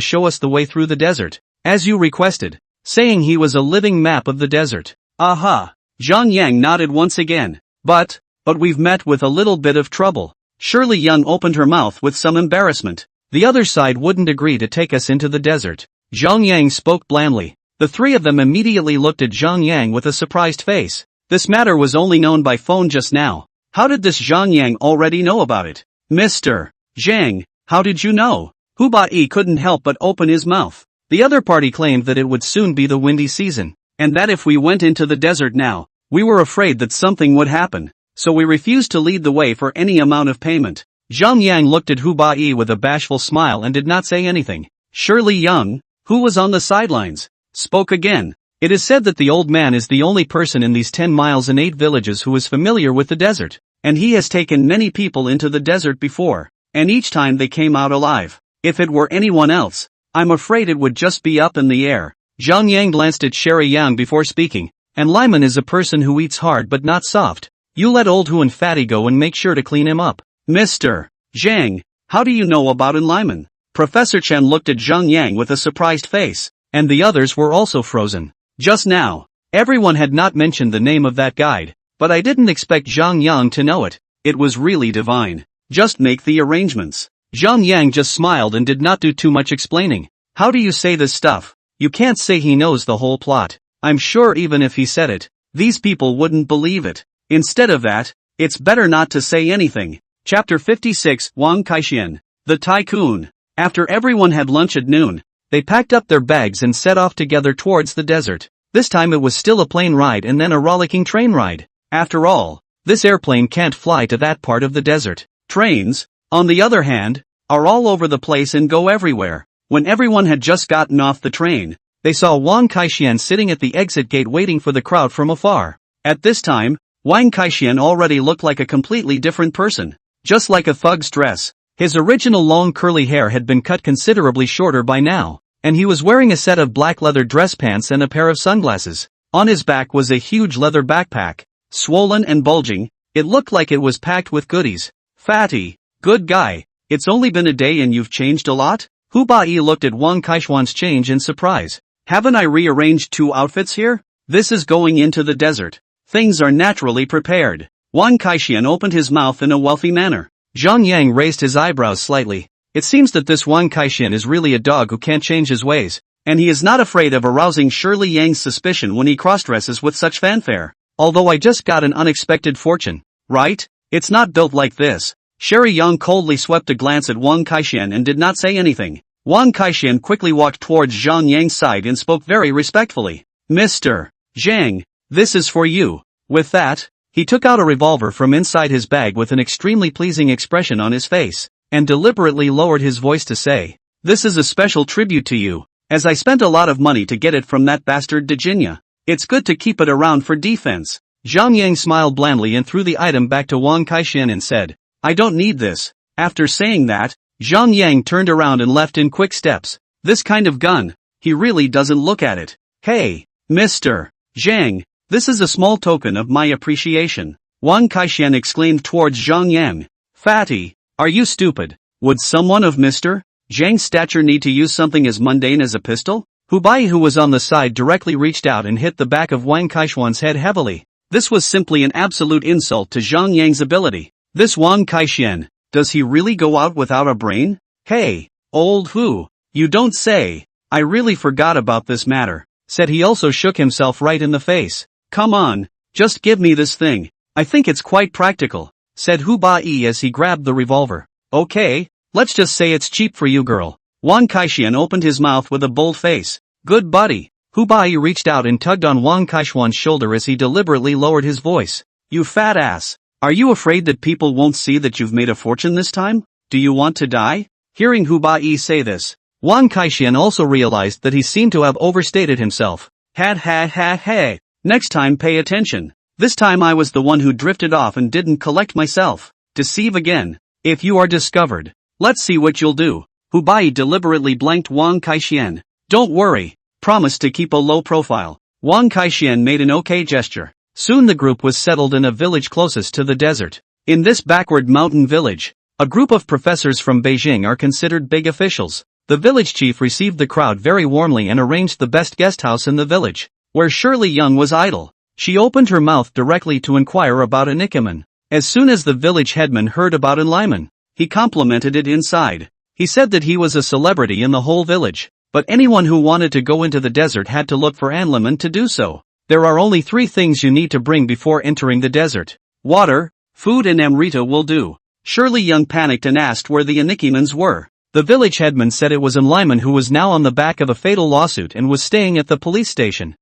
Speaker 1: show us the way through the desert, as you requested, saying he was a living map of the desert. Aha! Zhang Yang nodded once again. But we've met with a little bit of trouble. Shirley Young opened her mouth with some embarrassment. The other side wouldn't agree to take us into the desert. Zhang Yang spoke blandly. The three of them immediately looked at Zhang Yang with a surprised face. This matter was only known by phone just now. How did this Zhang Yang already know about it? Mr. Zhang, how did you know? Hu Bai couldn't help but open his mouth. The other party claimed that it would soon be the windy season, and that if we went into the desert now, we were afraid that something would happen, so we refused to lead the way for any amount of payment. Zhang Yang looked at Hu Bai with a bashful smile and did not say anything. Shirley Young, who was on the sidelines, spoke again. It is said that the old man is the only person in these 10 miles and 8 villages who is familiar with the desert, and he has taken many people into the desert before, and each time they came out alive. If it were anyone else, I'm afraid it would just be up in the air. Zhang Yang glanced at Sherry Yang before speaking, and Lyman is a person who eats hard but not soft. You let old Hu and Fatty go and make sure to clean him up. Mr. Zhang, how do you know about Lyman? Professor Chen looked at Zhang Yang with a surprised face, and the others were also frozen. Just now, everyone had not mentioned the name of that guide, but I didn't expect Zhang Yang to know it. It was really divine. Just make the arrangements. Zhang Yang just smiled and did not do too much explaining. How do you say this stuff? You can't say he knows the whole plot. I'm sure even if he said it, these people wouldn't believe it. Instead of that, it's better not to say anything. Chapter 56, Wang Kaixian, the Tycoon. After everyone had lunch at noon, they packed up their bags and set off together towards the desert. This time it was still a plane ride and then a rollicking train ride. After all, this airplane can't fly to that part of the desert. Trains, on the other hand, are all over the place and go everywhere. When everyone had just gotten off the train, they saw Wang Kaixian sitting at the exit gate waiting for the crowd from afar. At this time, Wang Kaixian already looked like a completely different person. Just like a thug's dress, His original long curly hair had been cut considerably shorter by now, and he was wearing a set of black leather dress pants and a pair of sunglasses. On his back was a huge leather backpack, swollen and bulging. It looked like it was packed with goodies. Fatty, good guy, it's only been a day and you've changed a lot? Hu Bai looked at Wang Kaishuan's change in surprise. Haven't I rearranged 2 outfits here? This is going into the desert. Things are naturally prepared. Wang Kaishuan opened his mouth in a wealthy manner. Zhang Yang raised his eyebrows slightly. It seems that this Wang Kaishuan is really a dog who can't change his ways, and he is not afraid of arousing Shirley Yang's suspicion when he cross-dresses with such fanfare. Although I just got an unexpected fortune, right? It's not built like this. Sherry Yang coldly swept a glance at Wang Kaishuan and did not say anything. Wang Kaishuan quickly walked towards Zhang Yang's side and spoke very respectfully. Mr. Zhang, this is for you. With that, he took out a revolver from inside his bag with an extremely pleasing expression on his face, and deliberately lowered his voice to say, "This is a special tribute to you, as I spent a lot of money to get it from that bastard Dejinya. It's good to keep it around for defense." Zhang Yang smiled blandly and threw the item back to Wang Kaishuan and said, "I don't need this." After saying that, Zhang Yang turned around and left in quick steps. This kind of gun, he really doesn't look at it. Hey, Mr. Zhang, this is a small token of my appreciation. Wang Kaishuan exclaimed towards Zhang Yang. Fatty, are you stupid? Would someone of Mr. Zhang's stature need to use something as mundane as a pistol? Hu Bai, who was on the side, directly reached out and hit the back of Wang Kaishuan's head heavily. This was simply an absolute insult to Zhang Yang's ability. This Wang Kaishuan, does he really go out without a brain? Hey, old Hu, you don't say. I really forgot about this matter, said he. Also shook himself right in the face. Come on, just give me this thing. I think it's quite practical, said Hu Bai as he grabbed the revolver. Okay, let's just say it's cheap for you, girl. Wang Kaishuan opened his mouth with a bold face. Good buddy. Hu Bai reached out and tugged on Wang Kaishuan's shoulder as he deliberately lowered his voice. You fat ass. Are you afraid that people won't see that you've made a fortune this time? Do you want to die? Hearing Hu Bai say this, Wang Kaishuan also realized that he seemed to have overstated himself. Hey. Next time pay attention. This time I was the one who drifted off and didn't collect myself. Deceive again. If you are discovered, let's see what you'll do. Hu Bai deliberately blanked Wang Kaishuan. Don't worry. Promise to keep a low profile. Wang Kaishuan made an okay gesture. Soon the group was settled in a village closest to the desert. In this backward mountain village, a group of professors from Beijing are considered big officials. The village chief received the crowd very warmly and arranged the best guest house in the village, where Shirley Young was idle. She opened her mouth directly to inquire about Anikiman. As soon as the village headman heard about Enliman, he complimented it inside. He said that he was a celebrity in the whole village, but anyone who wanted to go into the desert had to look for Anliman to do so. There are only 3 things you need to bring before entering the desert. Water, food and amrita will do. Shirley Young panicked and asked where the Anikimans were. The village headman said it was Enliman, who was now on the back of a fatal lawsuit and was staying at the police station.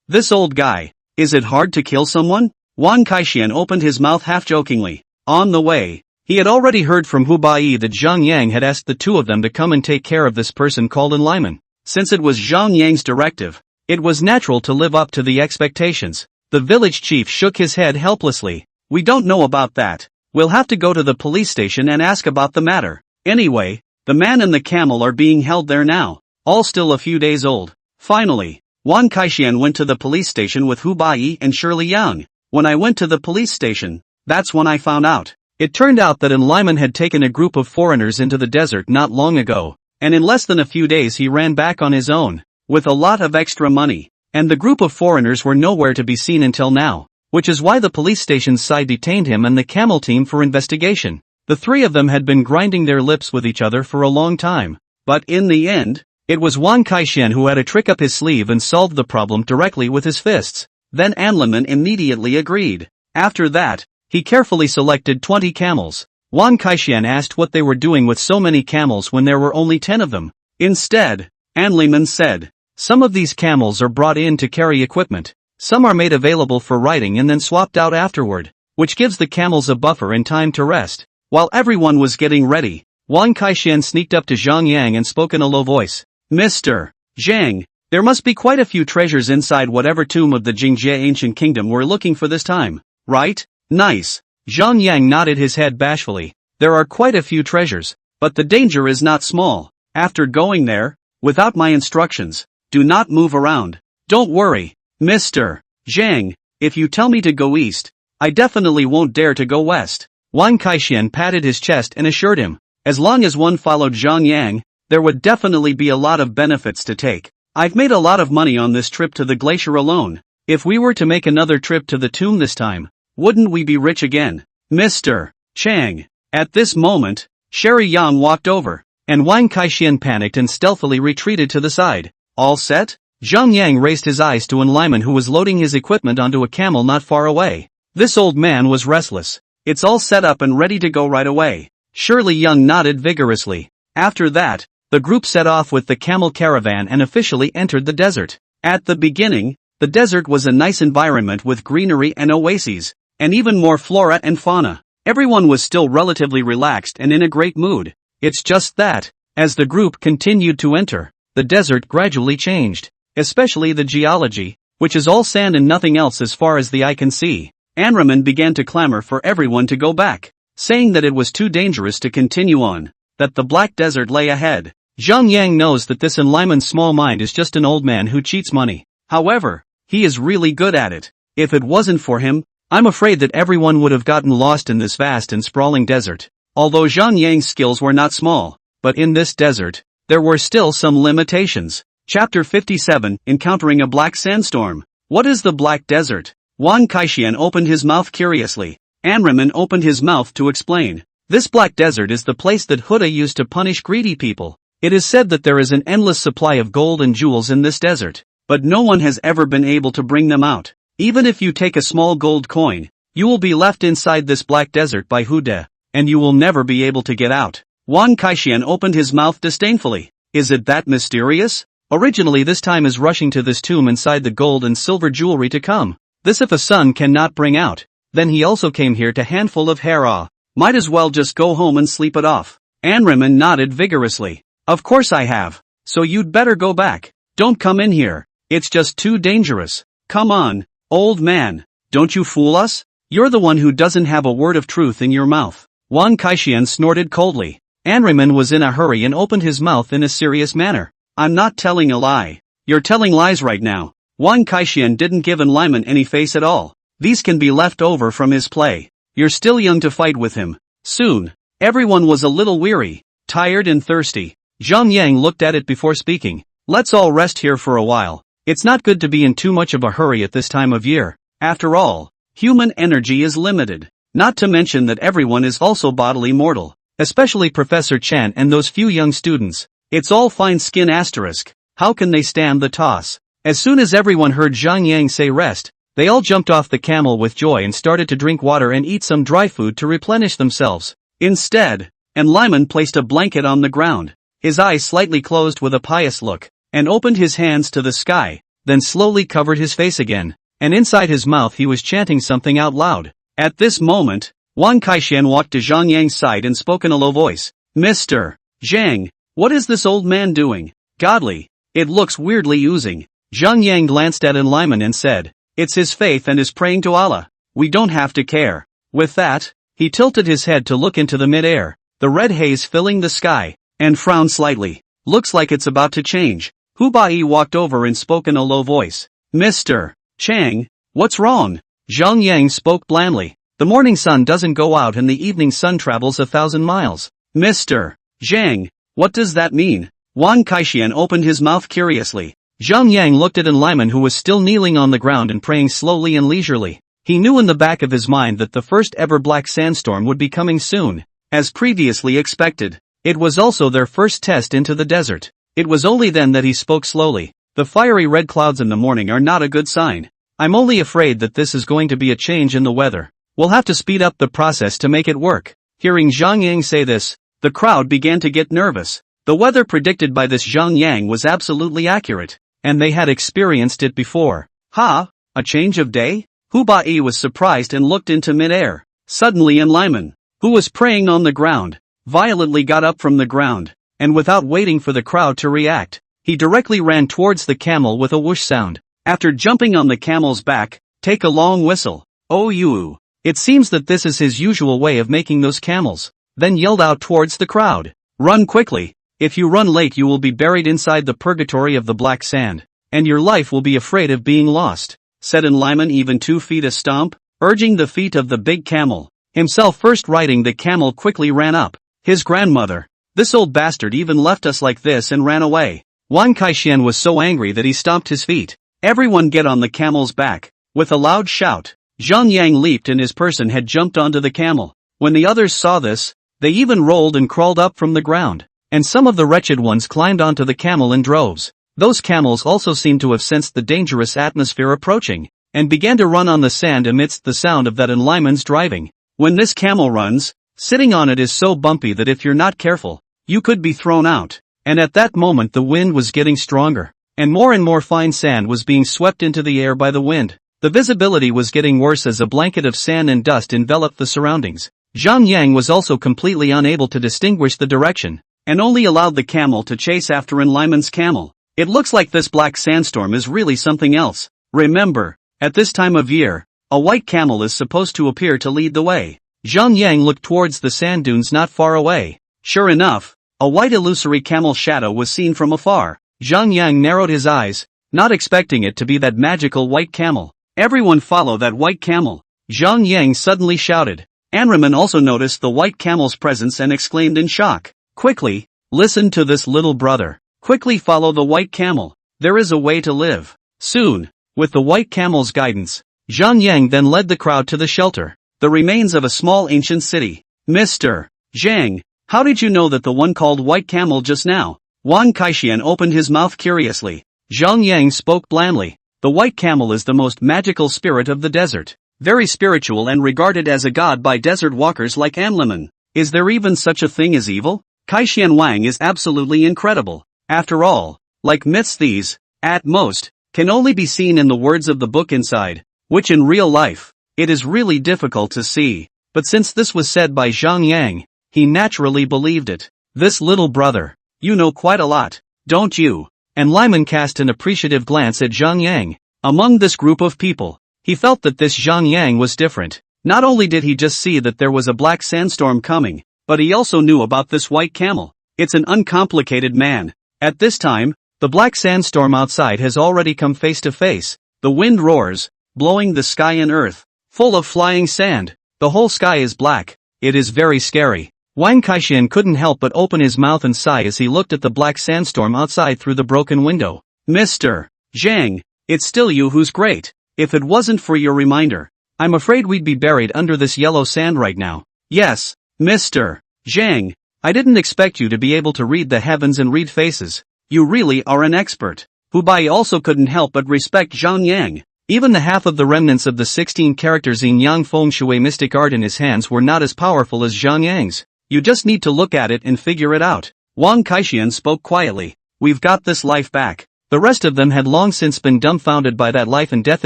Speaker 1: This old guy. Is it hard to kill someone? Wang Kaishuan opened his mouth half-jokingly. On the way, he had already heard from Hu Bai that Zhang Yang had asked the 2 of them to come and take care of this person called Enliman. Since it was Zhang Yang's directive, it was natural to live up to the expectations. The village chief shook his head helplessly. We don't know about that. We'll have to go to the police station and ask about the matter. Anyway, the man and the camel are being held there now, all still a few days old. Finally, Wang Kaishuan went to the police station with Hu Bai and Shirley Yang. When I went to the police station, that's when I found out. It turned out that Enliman had taken a group of foreigners into the desert not long ago, and in less than a few days he ran back on his own, with a lot of extra money, and the group of foreigners were nowhere to be seen until now, which is why the police station's side detained him and the camel team for investigation. The 3 of them had been grinding their lips with each other for a long time, but in the end, it was Wang Kaishuan who had a trick up his sleeve and solved the problem directly with his fists. Then Anliman immediately agreed. After that, he carefully selected 20 camels. Wang Kaishuan asked what they were doing with so many camels when there were only 10 of them. Instead, Anliman said, some of these camels are brought in to carry equipment, some are made available for riding and then swapped out afterward, which gives the camels a buffer and time to rest. While everyone was getting ready, Wang Kaishuan sneaked up to Zhang Yang and spoke in a low voice. Mr. Zhang, there must be quite a few treasures inside whatever tomb of the Jingjie ancient kingdom we're looking for this time, right? Nice. Zhang Yang nodded his head bashfully. There are quite a few treasures, but the danger is not small. After going there, without my instructions, do not move around. Don't worry, Mr. Zhang, if you tell me to go east, I definitely won't dare to go west. Wang Kaixian patted his chest and assured him, as long as one followed Zhang Yang, there would definitely be a lot of benefits to take. I've made a lot of money on this trip to the glacier alone. If we were to make another trip to the tomb this time, wouldn't we be rich again? Mr. Chang. At this moment, Sherry Yang walked over, and Wang Kaixian panicked and stealthily retreated to the side. All set? Zhang Yang raised his eyes to Lyman, who was loading his equipment onto a camel not far away. This old man was restless. It's all set up and ready to go right away. Shirley Young nodded vigorously. After that, the group set off with the camel caravan and officially entered the desert. At the beginning, the desert was a nice environment with greenery and oases, and even more flora and fauna. Everyone was still relatively relaxed and in a great mood. It's just that, as the group continued to enter, the desert gradually changed, especially the geology, which is all sand and nothing else as far as the eye can see. Anraman began to clamor for everyone to go back, saying that it was too dangerous to continue on, that the black desert lay ahead. Zhang Yang knows that this Lyman's small mind is just an old man who cheats money. However, he is really good at it. If it wasn't for him, I'm afraid that everyone would have gotten lost in this vast and sprawling desert. Although Zhang Yang's skills were not small, but in this desert, there were still some limitations. Chapter 57, Encountering a Black Sandstorm. What is the Black Desert? Wang Kaixian opened his mouth curiously. Anraman opened his mouth to explain. This Black Desert is the place that Huda used to punish greedy people. It is said that there is an endless supply of gold and jewels in this desert, but no one has ever been able to bring them out. Even if you take a small gold coin, you will be left inside this Black Desert by Huda, and you will never be able to get out. Wang Kaixian opened his mouth disdainfully. Is it that mysterious? Originally this time is rushing to this tomb inside the gold and silver jewelry to come. This if a son cannot bring out, then he also came here to handful of hera. Might as well just go home and sleep it off. Anraman nodded vigorously. Of course I have. So you'd better go back. Don't come in here. It's just too dangerous. Come on, old man. Don't you fool us? You're the one who doesn't have a word of truth in your mouth. Wang Kaixian snorted coldly. Anraman was in a hurry and opened his mouth in a serious manner. I'm not telling a lie. You're telling lies right now. Wang Kaixian didn't give Lyman any face at all. These can be left over from his play. You're still young to fight with him. Soon, everyone was a little weary, tired and thirsty. Zhang Yang looked at it before speaking. Let's all rest here for a while. It's not good to be in too much of a hurry at this time of year. After all, human energy is limited. Not to mention that everyone is also bodily mortal, especially Professor Chan and those few young students. It's all fine skin asterisk. How can they stand the toss? As soon as everyone heard Zhang Yang say rest, they all jumped off the camel with joy and started to drink water and eat some dry food to replenish themselves. Instead, Lyman placed a blanket on the ground. His eyes slightly closed with a pious look, and opened his hands to the sky, then slowly covered his face again, and inside his mouth he was chanting something out loud. At this moment, Wang Kaixian walked to Zhang Yang's side and spoke in a low voice. Mr. Zhang, what is this old man doing? Godly. It looks weirdly oozing. Zhang Yang glanced at Lyman and said, it's his faith and is praying to Allah. We don't have to care. With that, he tilted his head to look into the mid-air, the red haze filling the sky, and frowned slightly. Looks like it's about to change. Hu Bai walked over and spoke in a low voice. Mr. Chang, what's wrong? Zhang Yang spoke blandly. The morning sun doesn't go out and the evening sun travels 1,000 miles. Mr. Zhang, what does that mean? Wang Kaixian opened his mouth curiously. Zhang Yang looked at Lyman, who was still kneeling on the ground and praying slowly and leisurely. He knew in the back of his mind that the first ever black sandstorm would be coming soon, as previously expected. It was also their first test into the desert. It was only then that he spoke slowly. The fiery red clouds in the morning are not a good sign. I'm only afraid that this is going to be a change in the weather. We'll have to speed up the process to make it work. Hearing Zhang Yang say this, the crowd began to get nervous. The weather predicted by this Zhang Yang was absolutely accurate, and they had experienced it before. Ha! A change of day? Hu Bai was surprised and looked into mid-air. Suddenly Lyman, who was praying on the ground, violently got up from the ground, and without waiting for the crowd to react, he directly ran towards the camel with a whoosh sound. After jumping on the camel's back, take a long whistle. Oh you! It seems that this is his usual way of making those camels. then yelled out towards the crowd. Run quickly. If you run late you will be buried inside the purgatory of the black sand, and your life will be afraid of being lost, said Lyman even 2 feet a stomp, urging the feet of the big camel. Himself first riding the camel quickly ran up. His grandmother. This old bastard even left us like this and ran away. Wang Kaixian was so angry that he stomped his feet. Everyone get on the camel's back. With a loud shout, Zhang Yang leaped and his person had jumped onto the camel. When the others saw this, they even rolled and crawled up from the ground, and some of the wretched ones climbed onto the camel in droves. Those camels also seemed to have sensed the dangerous atmosphere approaching, and began to run on the sand amidst the sound of that Lyman's driving. When this camel runs, sitting on it is so bumpy that if you're not careful, you could be thrown out. And at that moment the wind was getting stronger, and more fine sand was being swept into the air by the wind. The visibility was getting worse as a blanket of sand and dust enveloped the surroundings. Zhang Yang was also completely unable to distinguish the direction, and only allowed the camel to chase after Lyman's camel. It looks like this black sandstorm is really something else. Remember, at this time of year, a white camel is supposed to appear to lead the way. Zhang Yang looked towards the sand dunes not far away. Sure enough, a white illusory camel shadow was seen from afar. Zhang Yang narrowed his eyes, not expecting it to be that magical white camel. Everyone follow that white camel. Zhang Yang suddenly shouted. Anraman also noticed the white camel's presence and exclaimed in shock. Quickly, listen to this little brother. Quickly follow the white camel. There is a way to live. Soon, with the white camel's guidance, Zhang Yang then led the crowd to the shelter, the remains of a small ancient city. Mr. Zhang, how did you know that the one called white camel just now? Wang Kaixian opened his mouth curiously. Zhang Yang spoke blandly. The white camel is the most magical spirit of the desert, very spiritual and regarded as a god by desert walkers like Anliman. Is there even such a thing as evil? Kaixian Wang is absolutely incredible. After all, like myths these, at most, can only be seen in the words of the book inside, which in real life, it is really difficult to see. But since this was said by Zhang Yang, he naturally believed it. This little brother, you know quite a lot, don't you? And Lyman cast an appreciative glance at Zhang Yang. Among this group of people, he felt that this Zhang Yang was different. Not only did he just see that there was a black sandstorm coming, but he also knew about this white camel. It's an uncomplicated man. At this time, the black sandstorm outside has already come face to face. The wind roars, blowing the sky and earth, full of flying sand. The whole sky is black. It is very scary. Wang Kaixian couldn't help but open his mouth and sigh as he looked at the black sandstorm outside through the broken window. Mr. Zhang, it's still you who's great. If it wasn't for your reminder, I'm afraid we'd be buried under this yellow sand right now. Yes, Mr. Zhang, I didn't expect you to be able to read the heavens and read faces. You really are an expert. Hubai also couldn't help but respect Zhang Yang. Even the half of the remnants of the 16 characters in Yang Feng Shui mystic art in his hands were not as powerful as Zhang Yang's. You just need to look at it and figure it out. Wang Kaixian spoke quietly. We've got this life back. The rest of them had long since been dumbfounded by that life and death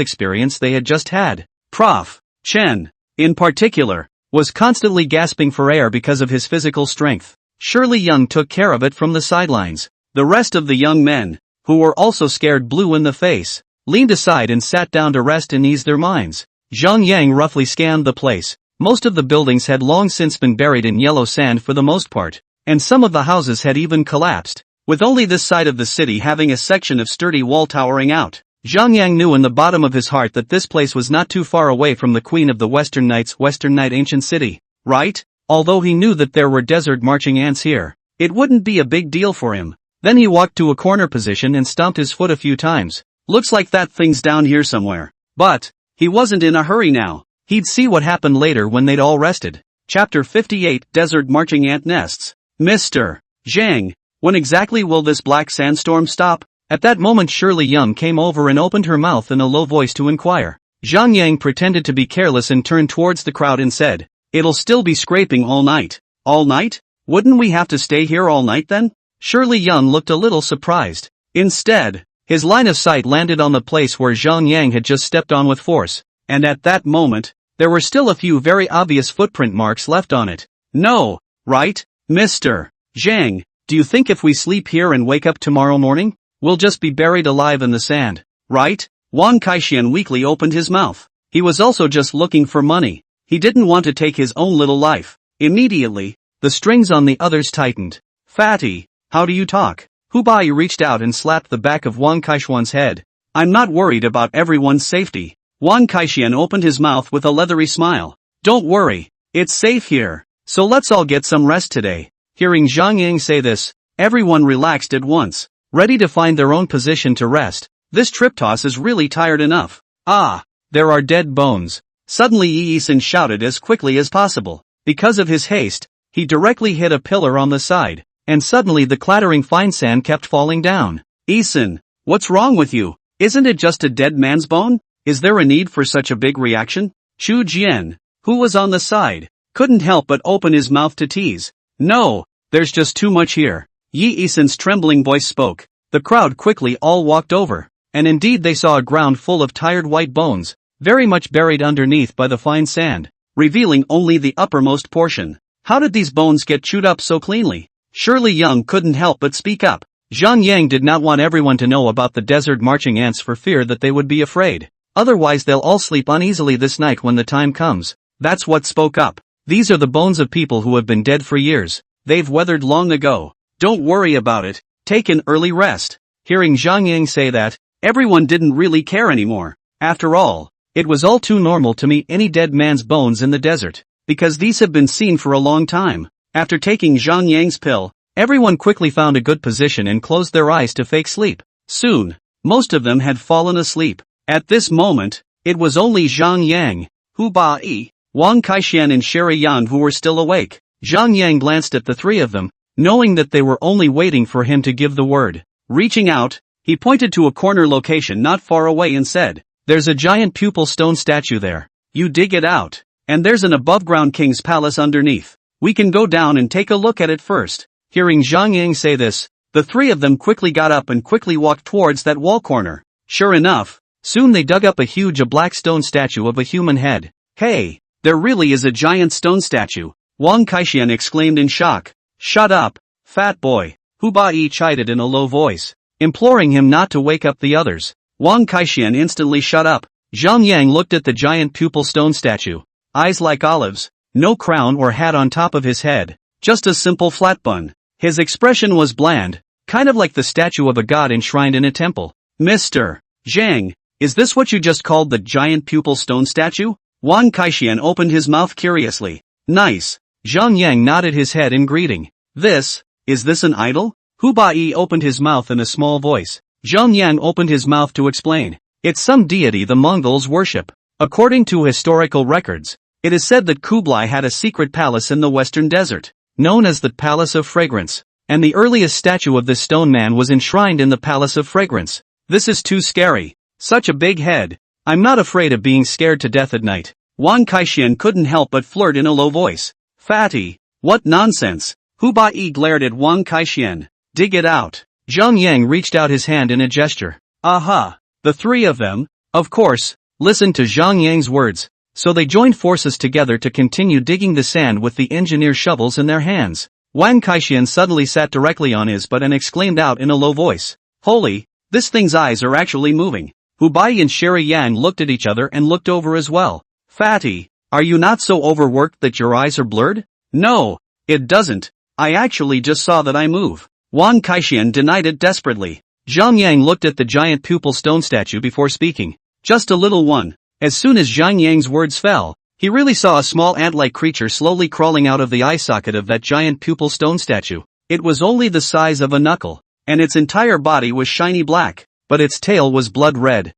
Speaker 1: experience they had just had. Prof. Chen, in particular, was constantly gasping for air because of his physical strength. Shirley Young took care of it from the sidelines. The rest of the young men, who were also scared blue in the face, leaned aside and sat down to rest and ease their minds. Zhang Yang roughly scanned the place. Most of the buildings had long since been buried in yellow sand for the most part, and some of the houses had even collapsed, with only this side of the city having a section of sturdy wall towering out. Zhang Yang knew in the bottom of his heart that this place was not too far away from the Queen of the Western Knights' Western Knight ancient city, right? Although he knew that there were desert marching ants here, it wouldn't be a big deal for him. Then he walked to a corner position and stomped his foot a few times. Looks like that thing's down here somewhere. But he wasn't in a hurry now. He'd see what happened later when they'd all rested. Chapter 58 Desert Marching Ant Nests. Mr. Zhang, when exactly will this black sandstorm stop? At that moment Shirley Young came over and opened her mouth in a low voice to inquire. Zhang Yang pretended to be careless and turned towards the crowd and said, It'll still be scraping all night. All night? Wouldn't we have to stay here all night then? Shirley Young looked a little surprised. Instead, his line of sight landed on the place where Zhang Yang had just stepped on with force, and at that moment, there were still a few very obvious footprint marks left on it. No, right, Mr. Zhang, do you think if we sleep here and wake up tomorrow morning, we'll just be buried alive in the sand, right? Wang Kaixian weakly opened his mouth. He was also just looking for money. He didn't want to take his own little life. Immediately, the The strings on the others tightened. Fatty, how do you talk? Hubai reached out and slapped the back of Wang Kaishuan's head. I'm not worried about everyone's safety. Wang Kaishuan opened his mouth with a leathery smile. Don't worry, it's safe here. So let's all get some rest today. Hearing Zhang Yang say this, everyone relaxed at once, ready to find their own position to rest. This trip toss is really tired enough. Ah, there are dead bones. Suddenly Yi Yisun shouted as quickly as possible. Because of his haste, he directly hit a pillar on the side, and suddenly the clattering fine sand kept falling down. Yisun, what's wrong with you? Isn't it just a dead man's bone? Is there a need for such a big reaction? Chu Jian, who was on the side, couldn't help but open his mouth to tease. No, there's just too much here. Yi Yisun's trembling voice spoke. The crowd quickly all walked over, and indeed they saw a ground full of tired white bones, very much buried underneath by the fine sand, revealing only the uppermost portion. How did these bones get chewed up so cleanly? Shirley Young couldn't help but speak up. Zhang Yang did not want everyone to know about the desert marching ants for fear that they would be afraid. Otherwise they'll all sleep uneasily this night when the time comes. That's what spoke up. These are the bones of people who have been dead for years. They've weathered long ago. Don't worry about it. Take an early rest. Hearing Zhang Yang say that, everyone didn't really care anymore. After all, it was all too normal to meet any dead man's bones in the desert, because these have been seen for a long time. After taking Zhang Yang's pill, everyone quickly found a good position and closed their eyes to fake sleep. Soon, most of them had fallen asleep. At this moment, it was only Zhang Yang, Hu Ba-yi, Wang Kaishuan and Sherry Yan who were still awake. Zhang Yang glanced at the three of them, knowing that they were only waiting for him to give the word. Reaching out, he pointed to a corner location not far away and said, "There's a giant pupil stone statue there. You dig it out, and there's an above-ground king's palace underneath. We can go down and take a look at it first." Hearing Zhang Yang say this, the three of them quickly got up and quickly walked towards that wall corner. Sure enough, soon they dug up a black stone statue of a human head. Hey, there really is a giant stone statue, Wang Kaishuan exclaimed in shock. Shut up, fat boy, Hu Ba-yi chided in a low voice, imploring him not to wake up the others. Wang Kaishuan instantly shut up. Zhang Yang looked at the giant pupil stone statue. Eyes like olives, no crown or hat on top of his head, just a simple flat bun. His expression was bland, kind of like the statue of a god enshrined in a temple. Mr. Zhang, is this what you just called the giant pupil stone statue? Wang Kaishuan opened his mouth curiously. Nice. Zhang Yang nodded his head in greeting. Is this an idol? Hu Ba-yi opened his mouth in a small voice. Zhang Yang opened his mouth to explain. It's some deity the Mongols worship. According to historical records, it is said that Kublai had a secret palace in the western desert, known as the Palace of Fragrance, and the earliest statue of this stone man was enshrined in the Palace of Fragrance. This is too scary. Such a big head. I'm not afraid of being scared to death at night. Wang Kaishuan couldn't help but flirt in a low voice. Fatty, what nonsense. Hu Ba-yi glared at Wang Kaishuan. Dig it out. Zhang Yang reached out his hand in a gesture. Aha, the three of them, of course, listened to Zhang Yang's words, so they joined forces together to continue digging the sand with the engineer's shovels in their hands. Wang Kaishuan suddenly sat directly on his butt and exclaimed out in a low voice. Holy, this thing's eyes are actually moving. Hu Bai and Sherry Yan looked at each other and looked over as well. Fatty, are you not so overworked that your eyes are blurred? No, it doesn't. I actually just saw that I move. Wang Kaishuan denied it desperately. Zhang Yang looked at the giant pupil stone statue before speaking. Just a little one. As soon as Zhang Yang's words fell, he really saw a small ant-like creature slowly crawling out of the eye socket of that giant pupil stone statue. It was only the size of a knuckle, and its entire body was shiny black, but its tail was blood red.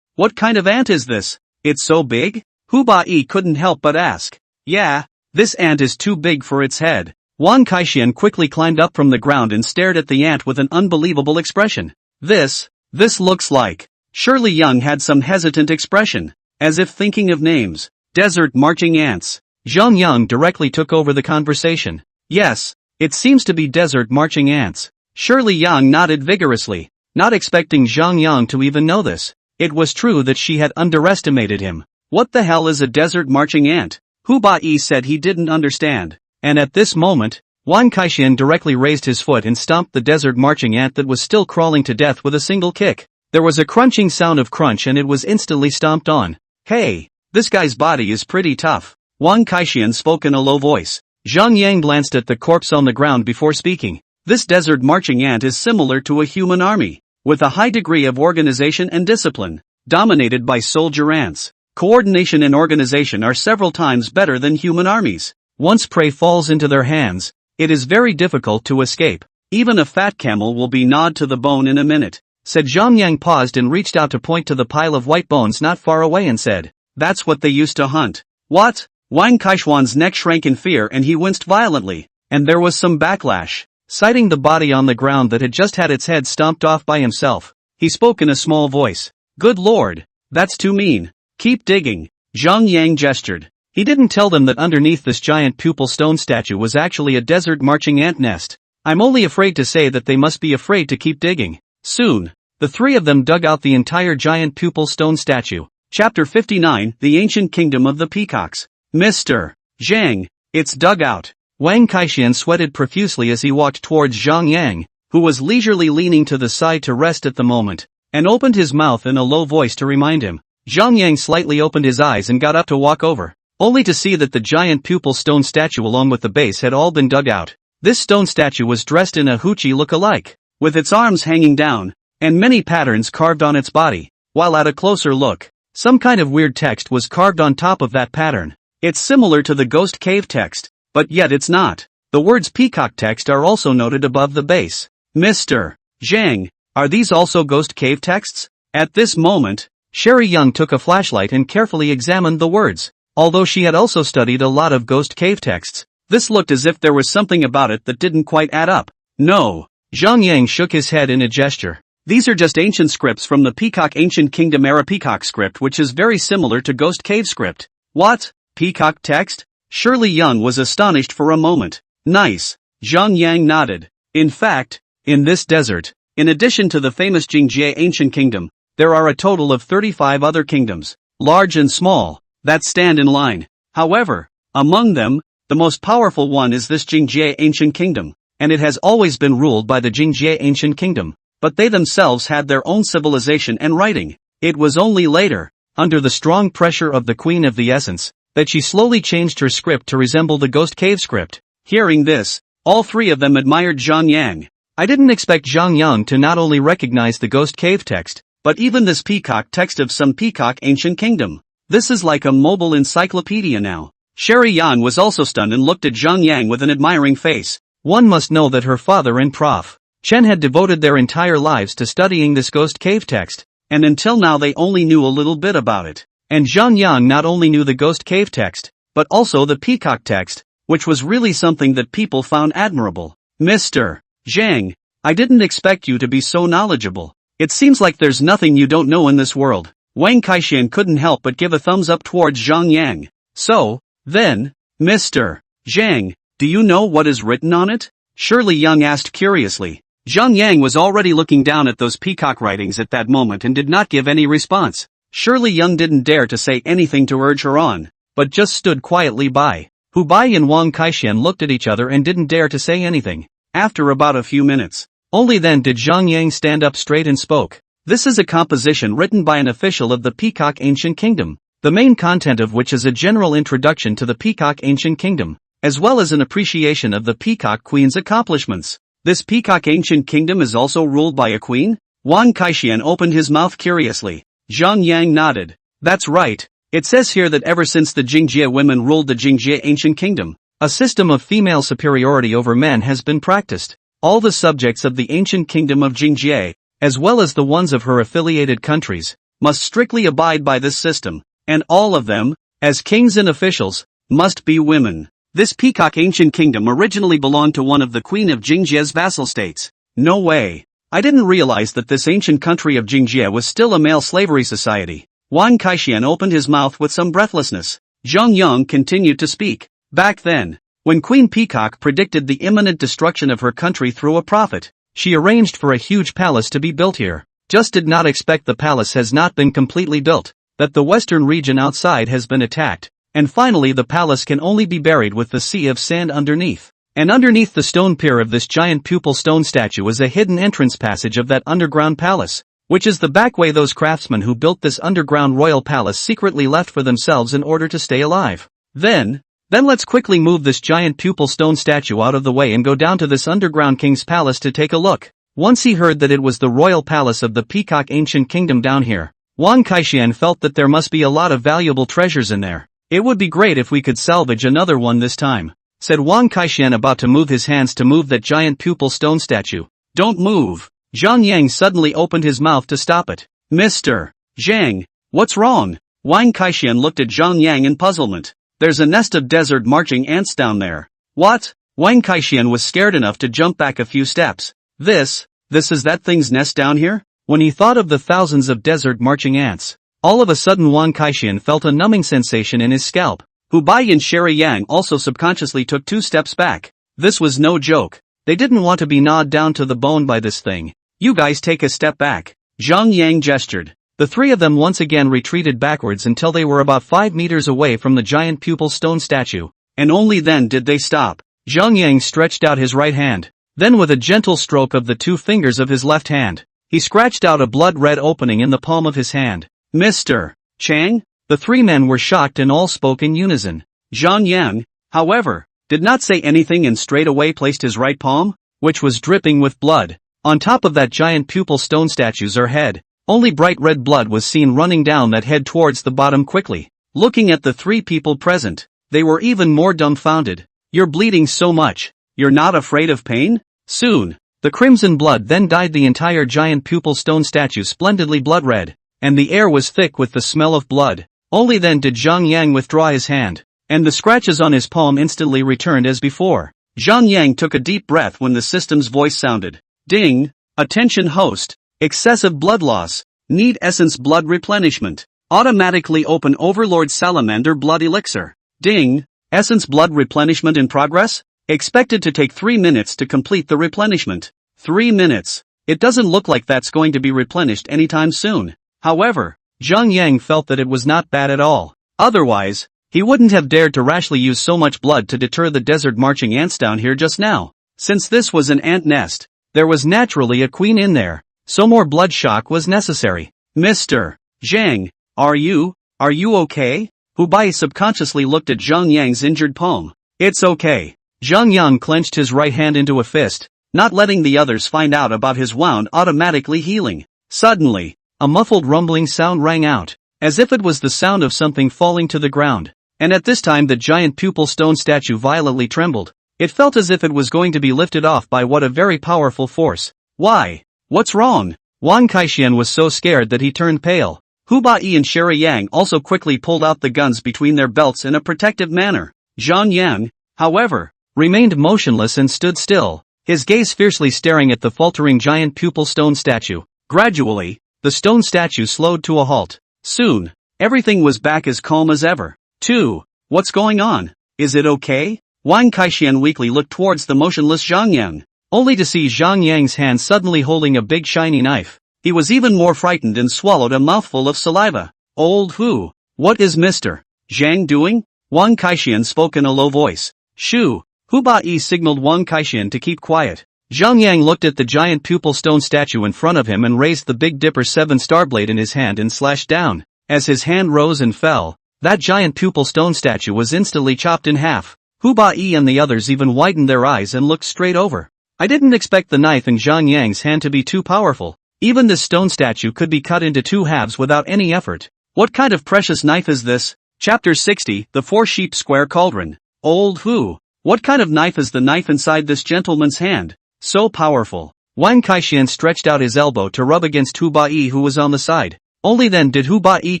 Speaker 1: What kind of ant is this? It's so big? Hu Ba-yi couldn't help but ask. Yeah, this ant is too big for its head. Wang Kaishuan quickly climbed up from the ground and stared at the ant with an unbelievable expression. This looks like. Shirley Young had some hesitant expression, as if thinking of names. Desert marching ants. Zhang Yang directly took over the conversation. Yes, it seems to be desert marching ants. Shirley Young nodded vigorously, not expecting Zhang Yang to even know this. It was true that she had underestimated him. What the hell is a desert marching ant? Hu Ba-yi said he didn't understand. And at this moment, Wang Kaishuan directly raised his foot and stomped the desert marching ant that was still crawling to death with a single kick. There was a crunching sound of crunch and it was instantly stomped on. Hey, this guy's body is pretty tough. Wang Kaishuan spoke in a low voice. Zhang Yang glanced at the corpse on the ground before speaking. This desert marching ant is similar to a human army, with a high degree of organization and discipline, dominated by soldier ants. Coordination and organization are several times better than human armies. Once prey falls into their hands, it is very difficult to escape. Even a fat camel will be gnawed to the bone in a minute, said Zhang Yang. Paused and reached out to point to the pile of white bones not far away and said, "That's what they used to hunt." What? Wang Kaishuan's neck shrank in fear and he winced violently, and there was some backlash. Citing the body on the ground that had just had its head stomped off by himself, he spoke in a small voice. "Good lord, that's too mean. Keep digging." Zhang Yang gestured. He didn't tell them that underneath this giant pupil stone statue was actually a desert marching ant nest. "I'm only afraid to say that they must be afraid to keep digging." Soon, the three of them dug out the entire giant pupil stone statue. Chapter 59, The Ancient Kingdom of the Peacocks. Mr. Zhang, it's dug out. Wang Kaishian sweated profusely as he walked towards Zhang Yang, who was leisurely leaning to the side to rest at the moment, and opened his mouth in a low voice to remind him. Zhang Yang slightly opened his eyes and got up to walk over, only to see that the giant pupil stone statue along with the base had all been dug out. This stone statue was dressed in a hoochie look-alike, with its arms hanging down, and many patterns carved on its body, while at a closer look, some kind of weird text was carved on top of that pattern. It's similar to the Ghost Cave text, but yet it's not. The words peacock text are also noted above the base. Mr. Zhang, are these also Ghost Cave texts? At this moment, Sherry Young took a flashlight and carefully examined the words. Although she had also studied a lot of Ghost Cave texts, this looked as if there was something about it that didn't quite add up. No. Zhang Yang shook his head in a gesture. These are just ancient scripts from the Peacock Ancient Kingdom era Peacock script, which is very similar to Ghost Cave script. What? Peacock text? Shirley Young was astonished for a moment. Nice. Zhang Yang nodded. In fact, in this desert, in addition to the famous Jingjie Ancient Kingdom, there are a total of 35 other kingdoms, large and small, that stand in line. However, among them, the most powerful one is this Jingjie Ancient Kingdom, and it has always been ruled by the Jingjie Ancient Kingdom, but they themselves had their own civilization and writing. It was only later, under the strong pressure of the Queen of the Essence, that she slowly changed her script to resemble the Ghost Cave script. Hearing this, all three of them admired Zhang Yang. I didn't expect Zhang Yang to not only recognize the Ghost Cave text, but even this peacock text of some Peacock Ancient Kingdom. This is like a mobile encyclopedia now. Sherry Yan was also stunned and looked at Zhang Yang with an admiring face. One must know that her father and Prof. Chen had devoted their entire lives to studying this Ghost Cave text, and until now they only knew a little bit about it. And Zhang Yang not only knew the Ghost Cave text, but also the Peacock text, which was really something that people found admirable. Mr. Zhang, I didn't expect you to be so knowledgeable. It seems like there's nothing you don't know in this world. Wang Kaishian couldn't help but give a thumbs up towards Zhang Yang. So, then, Mr. Zhang, do you know what is written on it? Shirley Young asked curiously. Zhang Yang was already looking down at those peacock writings at that moment and did not give any response. Shirley Young didn't dare to say anything to urge her on, but just stood quietly by. Hu Bai and Wang Kaishian looked at each other and didn't dare to say anything. After about a few minutes, only then did Zhang Yang stand up straight and spoke. This is a composition written by an official of the Peacock Ancient Kingdom, the main content of which is a general introduction to the Peacock Ancient Kingdom, as well as an appreciation of the Peacock Queen's accomplishments. This Peacock Ancient Kingdom is also ruled by a queen? Wang Kaishian opened his mouth curiously. Zhang Yang nodded. That's right. It says here that ever since the Jingjie women ruled the Jingjie Ancient Kingdom, a system of female superiority over men has been practiced. All the subjects of the Ancient Kingdom of Jingjie, as well as the ones of her affiliated countries, must strictly abide by this system, and all of them, as kings and officials, must be women. This Peacock Ancient Kingdom originally belonged to one of the Queen of Jingjie's vassal states. No way. I didn't realize that this ancient country of Jingjie was still a male slavery society. Wang Kaishian opened his mouth with some breathlessness. Zhang Yang continued to speak. Back then, when Queen Peacock predicted the imminent destruction of her country through a prophet, she arranged for a huge palace to be built here. Just did not expect the palace has not been completely built, that the western region outside has been attacked, and finally the palace can only be buried with the sea of sand underneath. And underneath the stone pier of this giant pupil stone statue is a hidden entrance passage of that underground palace, which is the back way those craftsmen who built this underground royal palace secretly left for themselves in order to stay alive. Then, Then let's quickly move this giant pupil stone statue out of the way and go down to this underground king's palace to take a look. Once he heard that it was the royal palace of the Peacock Ancient Kingdom down here, Wang Kaixian felt that there must be a lot of valuable treasures in there. It would be great if we could salvage another one this time, said Wang Kaixian, about to move his hands to move that giant pupil stone statue. Don't move. Zhang Yang suddenly opened his mouth to stop it. Mr. Zhang, what's wrong? Wang Kaixian looked at Zhang Yang in puzzlement. There's a nest of desert marching ants down there. What? Wang Kaixian was scared enough to jump back a few steps. This is that thing's nest down here? When he thought of the thousands of desert marching ants, all of a sudden Wang Kaixian felt a numbing sensation in his scalp. Hu Bai and Sherry Yang also subconsciously took 2 steps back. This was no joke. They didn't want to be gnawed down to the bone by this thing. You guys take a step back. Zhang Yang gestured. The 3 of them once again retreated backwards until they were about 5 meters away from the giant pupil stone statue. And only then did they stop. Zhang Yang stretched out his right hand. Then with a gentle stroke of the 2 fingers of his left hand, he scratched out a blood-red opening in the palm of his hand. Mr. Chang? The 3 men were shocked and all spoke in unison. Zhang Yang, however, did not say anything and straight away placed his right palm, which was dripping with blood, on top of that giant pupil stone statue's head. Only bright red blood was seen running down that head towards the bottom quickly. Looking at the 3 people present, they were even more dumbfounded. You're bleeding so much. You're not afraid of pain? Soon, the crimson blood then dyed the entire giant pupil stone statue splendidly blood red, and the air was thick with the smell of blood. Only then did Zhang Yang withdraw his hand, and the scratches on his palm instantly returned as before. Zhang Yang took a deep breath when the system's voice sounded. Ding! Attention host! Excessive blood loss. Need essence blood replenishment. Automatically open Overlord Salamander blood elixir. Ding! Essence blood replenishment in progress? Expected to take 3 minutes to complete the replenishment. 3 minutes. It doesn't look like that's going to be replenished anytime soon. However, Zhang Yang felt that it was not bad at all. Otherwise, he wouldn't have dared to rashly use so much blood to deter the desert marching ants down here just now. Since this was an ant nest, there was naturally a queen in there, so more blood shock was necessary. Mr. Zhang, are you okay? Hu Bai subconsciously looked at Zhang Yang's injured palm. It's okay. Zhang Yang clenched his right hand into a fist, not letting the others find out about his wound automatically healing. Suddenly, a muffled rumbling sound rang out, as if it was the sound of something falling to the ground. And at this time the giant pupil stone statue violently trembled. It felt as if it was going to be lifted off by what a very powerful force. Why? What's wrong? Wang Kaixian was so scared that he turned pale. Hu Bai and Sherry Yang also quickly pulled out the guns between their belts in a protective manner. Zhang Yang, however, remained motionless and stood still, his gaze fiercely staring at the faltering giant pupil stone statue. Gradually, the stone statue slowed to a halt. Soon, everything was back as calm as ever. 2. What's going on? Is it okay? Wang Kaixian weakly looked towards the motionless Zhang Yang, only to see Zhang Yang's hand suddenly holding a big shiny knife. He was even more frightened and swallowed a mouthful of saliva. Old Hu, what is Mr. Zhang doing? Wang Kaixian spoke in a low voice. Shoo! Hu Bai signaled Wang Kaixian to keep quiet. Zhang Yang looked at the giant pupil stone statue in front of him and raised the Big Dipper 7-star blade in his hand and slashed down. As his hand rose and fell, that giant pupil stone statue was instantly chopped in half. Hu Bai and the others even widened their eyes and looked straight over. I didn't expect the knife in Zhang Yang's hand to be too powerful. Even this stone statue could be cut into 2 halves without any effort. What kind of precious knife is this? Chapter 60, The 4-Sheep Square Cauldron. Old Hu, what kind of knife is the knife inside this gentleman's hand? So powerful. Wang Kaixian stretched out his elbow to rub against Hu Bai, who was on the side. Only then did Hu Bai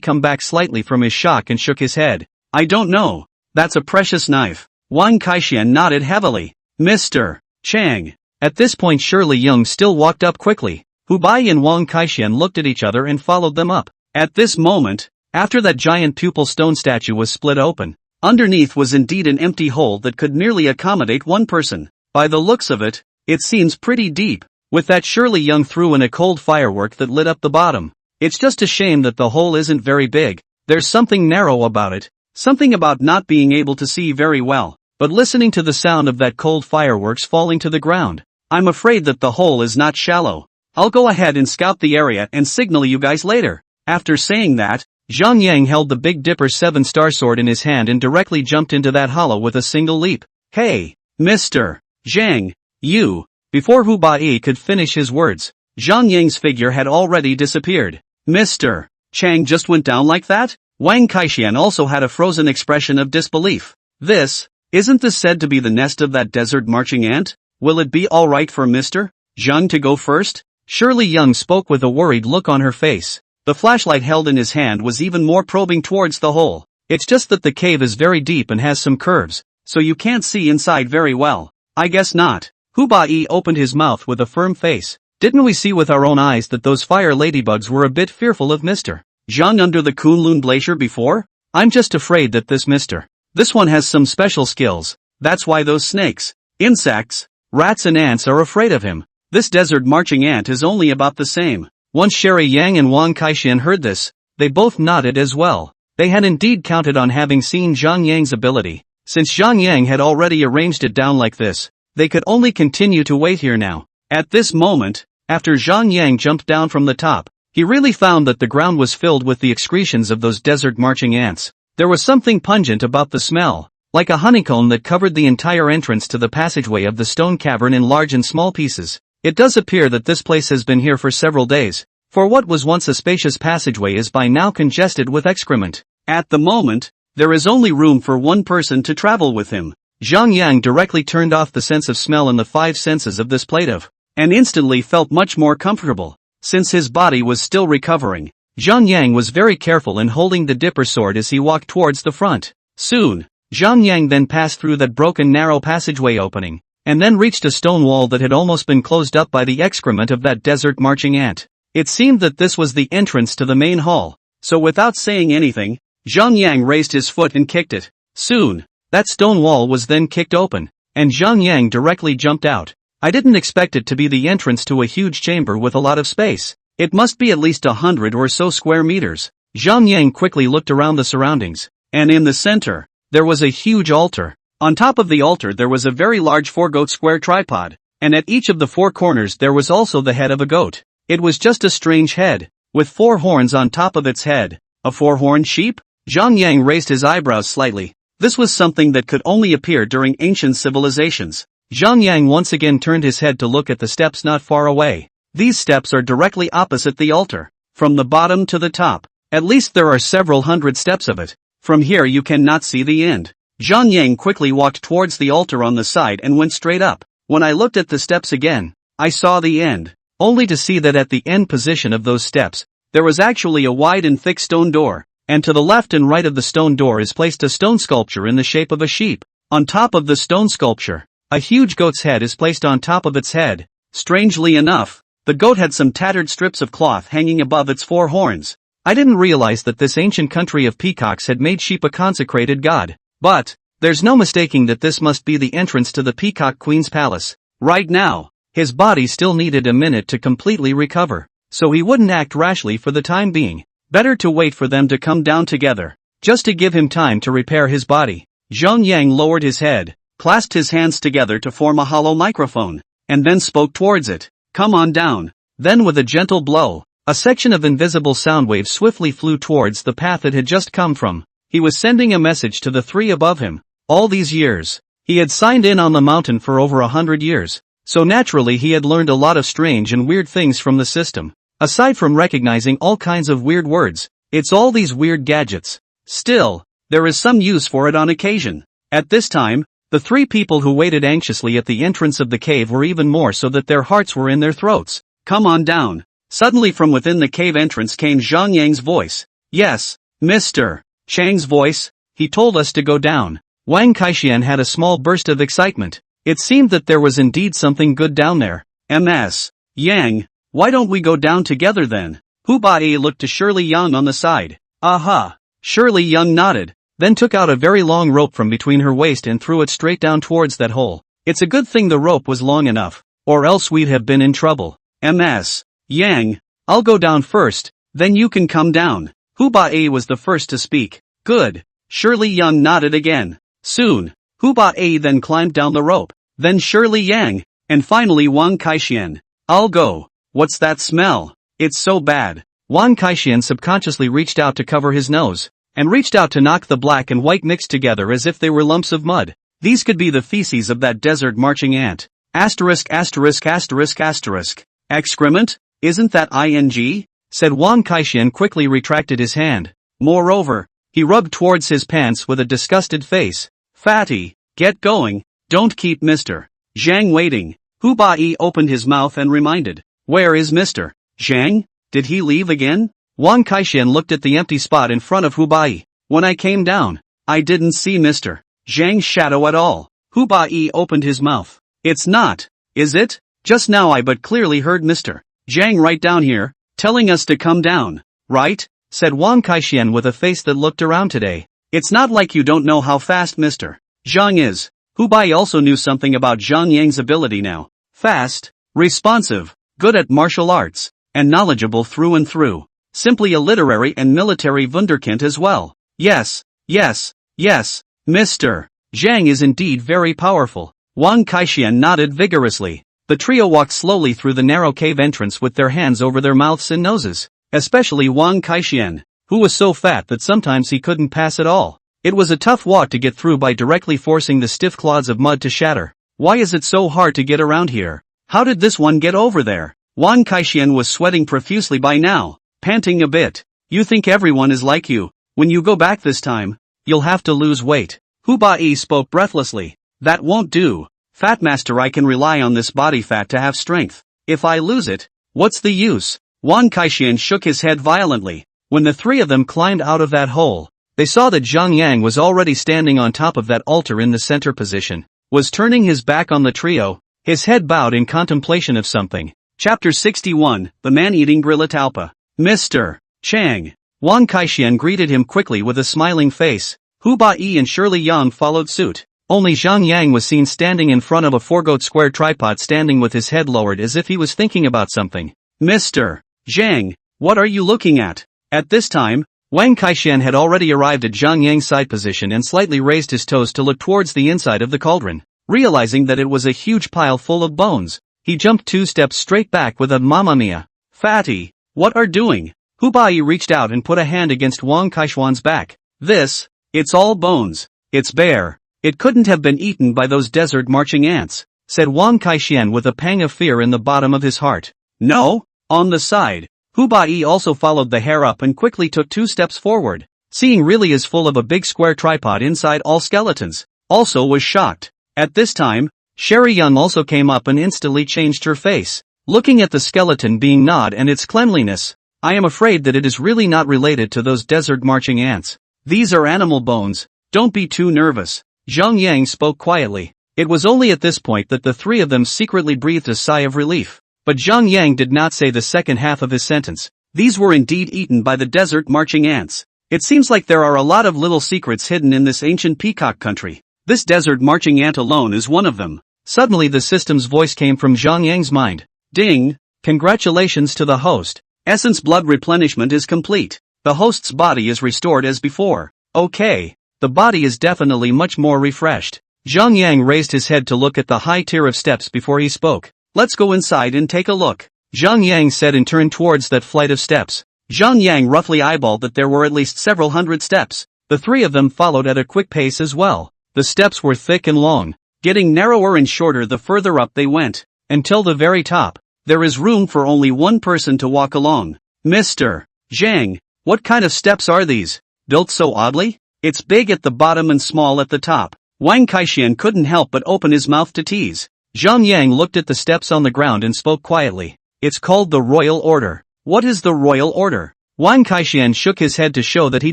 Speaker 1: come back slightly from his shock and shook his head. I don't know. That's a precious knife. Wang Kaixian nodded heavily. Mr. Chang. At this point Shirley Young still walked up quickly. Hu Bai and Wang Kaixian looked at each other and followed them up. At this moment, after that giant pupil stone statue was split open, underneath was indeed an empty hole that could merely accommodate 1 person. By the looks of it, it seems pretty deep. With that Shirley Young threw in a cold firework that lit up the bottom. It's just a shame that the hole isn't very big. There's something narrow about it. Something about not being able to see very well. But listening to the sound of that cold fireworks falling to the ground, I'm afraid that the hole is not shallow. I'll go ahead and scout the area and signal you guys later. After saying that, Zhang Yang held the Big Dipper 7-star sword in his hand and directly jumped into that hollow with a single leap. Hey, Mr. Zhang, you. Before Hu Bai could finish his words, Zhang Yang's figure had already disappeared. Mr. Chang just went down like that? Wang Kaixian also had a frozen expression of disbelief. Isn't this said to be the nest of that desert marching ant? Will it be alright for Mr. Zhang to go first? Shirley Young spoke with a worried look on her face. The flashlight held in his hand was even more probing towards the hole. It's just that the cave is very deep and has some curves, so you can't see inside very well. I guess not. Hu Bai opened his mouth with a firm face. Didn't we see with our own eyes that those fire ladybugs were a bit fearful of Mr. Zhang under the Kunlun Glacier before? I'm just afraid that this one has some special skills. That's why those snakes, insects, rats and ants are afraid of him. This desert marching ant is only about the same. Once Sherry Yang and Wang Kaixian heard this, they both nodded as well. They had indeed counted on having seen Zhang Yang's ability. Since Zhang Yang had already arranged it down like this, they could only continue to wait here now. At this moment, after Zhang Yang jumped down from the top, he really found that the ground was filled with the excretions of those desert marching ants. There was something pungent about the smell, like a honeycomb that covered the entire entrance to the passageway of the stone cavern in large and small pieces. It does appear that this place has been here for several days, for what was once a spacious passageway is by now congested with excrement. At the moment, there is only room for one person to travel with him. Zhang Yang directly turned off the sense of smell and the 5 senses of this plate and instantly felt much more comfortable. Since his body was still recovering, Zhang Yang was very careful in holding the dipper sword as he walked towards the front. Soon, Zhang Yang then passed through that broken narrow passageway opening, and then reached a stone wall that had almost been closed up by the excrement of that desert marching ant. It seemed that this was the entrance to the main hall, so without saying anything, Zhang Yang raised his foot and kicked it. Soon, that stone wall was then kicked open, and Zhang Yang directly jumped out. I didn't expect it to be the entrance to a huge chamber with a lot of space. It must be at least 100 or so square meters. Zhang Yang quickly looked around the surroundings, and in the center, there was a huge altar. On top of the altar there was a very large 4-goat square tripod, and at each of the 4 corners there was also the head of a goat. It was just a strange head, with 4 horns on top of its head. A 4-horned sheep? Zhang Yang raised his eyebrows slightly. This was something that could only appear during ancient civilizations. Zhang Yang once again turned his head to look at the steps not far away. These steps are directly opposite the altar. From the bottom to the top, at least there are several hundred steps of it. From here you cannot see the end. Zhang Yang quickly walked towards the altar on the side and went straight up. When I looked at the steps again, I saw the end, only to see that at the end position of those steps, there was actually a wide and thick stone door, and to the left and right of the stone door is placed a stone sculpture in the shape of a sheep. On top of the stone sculpture, a huge goat's head is placed on top of its head. Strangely enough, the goat had some tattered strips of cloth hanging above its 4 horns. I didn't realize that this ancient country of peacocks had made sheep a consecrated god. But, there's no mistaking that this must be the entrance to the Peacock Queen's palace. Right now, his body still needed a minute to completely recover, so he wouldn't act rashly for the time being. Better to wait for them to come down together, just to give him time to repair his body. Zhang Yang lowered his head, clasped his hands together to form a hollow microphone, and then spoke towards it. Come on down. Then with a gentle blow, a section of invisible sound waves swiftly flew towards the path it had just come from. He was sending a message to the 3 above him. All these years, he had signed in on the mountain for over 100 years, so naturally he had learned a lot of strange and weird things from the system. Aside from recognizing all kinds of weird words, it's all these weird gadgets. Still, there is some use for it on occasion. At this time, the 3 people who waited anxiously at the entrance of the cave were even more so that their hearts were in their throats. Come on down. Suddenly from within the cave entrance came Zhang Yang's voice. Yes, Mr. Chang's voice. He told us to go down. Wang Kaixian had a small burst of excitement. It seemed that there was indeed something good down there. Ms. Yang, why don't we go down together then? Hu Bai looked to Shirley Yang on the side. Aha. Shirley Yang nodded, then took out a very long rope from between her waist and threw it straight down towards that hole. It's a good thing the rope was long enough, or else we'd have been in trouble. Ms. Yang, I'll go down first, then you can come down. Hu Bai was the first to speak. Good. Shirley Yang nodded again. Soon, Hu Bai then climbed down the rope, then Shirley Yang, and finally Wang Kaixian. I'll go. What's that smell? It's so bad. Wang Kaixian subconsciously reached out to cover his nose, and reached out to knock the black and white mixed together as if they were lumps of mud. These could be the feces of that desert marching ant. Asterisk asterisk asterisk asterisk. Excrement? Isn't that ing? Said Wang Kaixian, quickly retracted his hand. Moreover, he rubbed towards his pants with a disgusted face. Fatty, get going, don't keep Mr. Zhang waiting. Hu Bai opened his mouth and reminded. Where is Mr. Zhang? Did he leave again? Wang Kaixian looked at the empty spot in front of Hu Bai. When I came down, I didn't see Mr. Zhang's shadow at all. Hu Bai opened his mouth. It's not, is it? Just now I but clearly heard Mr. Zhang right down here, telling us to come down, right? Said Wang Kaixian with a face that looked around today. It's not like you don't know how fast Mr. Zhang is. Hu Bai also knew something about Zhang Yang's ability now. Fast, responsive, good at martial arts, and knowledgeable through and through. Simply a literary and military wunderkind as well. Yes, yes, yes, Mr. Zhang is indeed very powerful. Wang Kaixian nodded vigorously. The trio walked slowly through the narrow cave entrance with their hands over their mouths and noses. Especially Wang Kaixian, who was so fat that sometimes he couldn't pass at all. It was a tough walk to get through by directly forcing the stiff clods of mud to shatter. Why is it so hard to get around here? How did this one get over there? Wang Kaixian was sweating profusely by now, panting a bit. You think everyone is like you? When you go back this time, you'll have to lose weight. Hu Bai spoke breathlessly. That won't do. Fat master, I can rely on this body fat to have strength. If I lose it, what's the use? Wang Kaixian shook his head violently. When the three of them climbed out of that hole, they saw that Zhang Yang was already standing on top of that altar in the center position, was turning his back on the trio, his head bowed in contemplation of something. Chapter 61, The Man-Eating Gorilla Talpa. Mr. Chang. Wang Kaixian greeted him quickly with a smiling face. Hu Bai and Shirley Yang followed suit. Only Zhang Yang was seen standing in front of a 4-goat square tripod, standing with his head lowered as if he was thinking about something. Mr. Zhang, what are you looking at? At this time, Wang Kaixian had already arrived at Zhang Yang's side position and slightly raised his toes to look towards the inside of the cauldron. Realizing that it was a huge pile full of bones, he jumped 2 steps straight back with a "Mamma mia! Fatty, what are doing?" Hu Bai reached out and put a hand against Wang Kaixian's back. It's all bones. It's bare. It couldn't have been eaten by those desert marching ants, said Wang Kaixian with a pang of fear in the bottom of his heart. No? On the side. Hu Bai also followed the hair up and quickly took 2 steps forward. Seeing really is full of a big square tripod inside all skeletons. Also was shocked. At this time, Sherry Young also came up and instantly changed her face. Looking at the skeleton being gnawed and its cleanliness, I am afraid that it is really not related to those desert marching ants. These are animal bones. Don't be too nervous. Zhang Yang spoke quietly. It was only at this point that the three of them secretly breathed a sigh of relief. But Zhang Yang did not say the second half of his sentence. These were indeed eaten by the desert marching ants. It seems like there are a lot of little secrets hidden in this ancient peacock country. This desert marching ant alone is one of them. Suddenly the system's voice came from Zhang Yang's mind. Ding! Congratulations to the host. Essence blood replenishment is complete. The host's body is restored as before. Okay. The body is definitely much more refreshed. Zhang Yang raised his head to look at the high tier of steps before he spoke. Let's go inside and take a look. Zhang Yang said and turned towards that flight of steps. Zhang Yang roughly eyeballed that there were at least several hundred steps. The three of them followed at a quick pace as well. The steps were thick and long, getting narrower and shorter the further up they went, until the very top. There is room for only one person to walk along. Mr. Zhang, what kind of steps are these? Built so oddly? It's big at the bottom and small at the top. Wang Kaixian couldn't help but open his mouth to tease. Zhang Yang looked at the steps on the ground and spoke quietly. It's called the Royal Order. What is the Royal Order? Wang Kaixian shook his head to show that he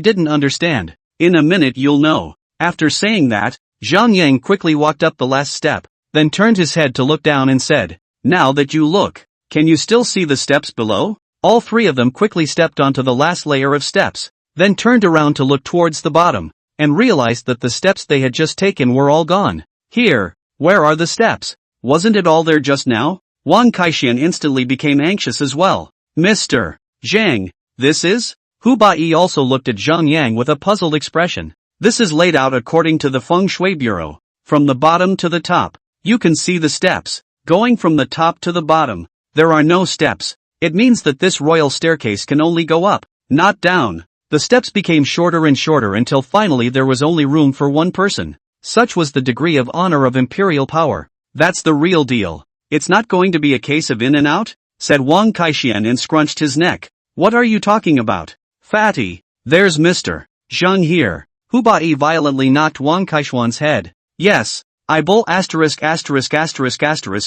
Speaker 1: didn't understand. In a minute you'll know. After saying that, Zhang Yang quickly walked up the last step, then turned his head to look down and said, Now that you look, can you still see the steps below? All three of them quickly stepped onto the last layer of steps, then turned around to look towards the bottom, and realized that the steps they had just taken were all gone. Here, where are the steps? Wasn't it all there just now? Wang Kaixian instantly became anxious as well. Mr. Zhang, this is? Hu Bai also looked at Zhang Yang with a puzzled expression. This is laid out according to the Feng Shui Bureau. From the bottom to the top, you can see the steps. Going from the top to the bottom, there are no steps. It means that this royal staircase can only go up, not down. The steps became shorter and shorter until finally there was only room for one person. Such was the degree of honor of imperial power. That's the real deal. It's not going to be a case of in and out, said Wang Kaixian and scrunched his neck. What are you talking about? Fatty, there's Mr. Zheng here. Hu Bai violently knocked Wang Kaixian's head. Yes, I bull ********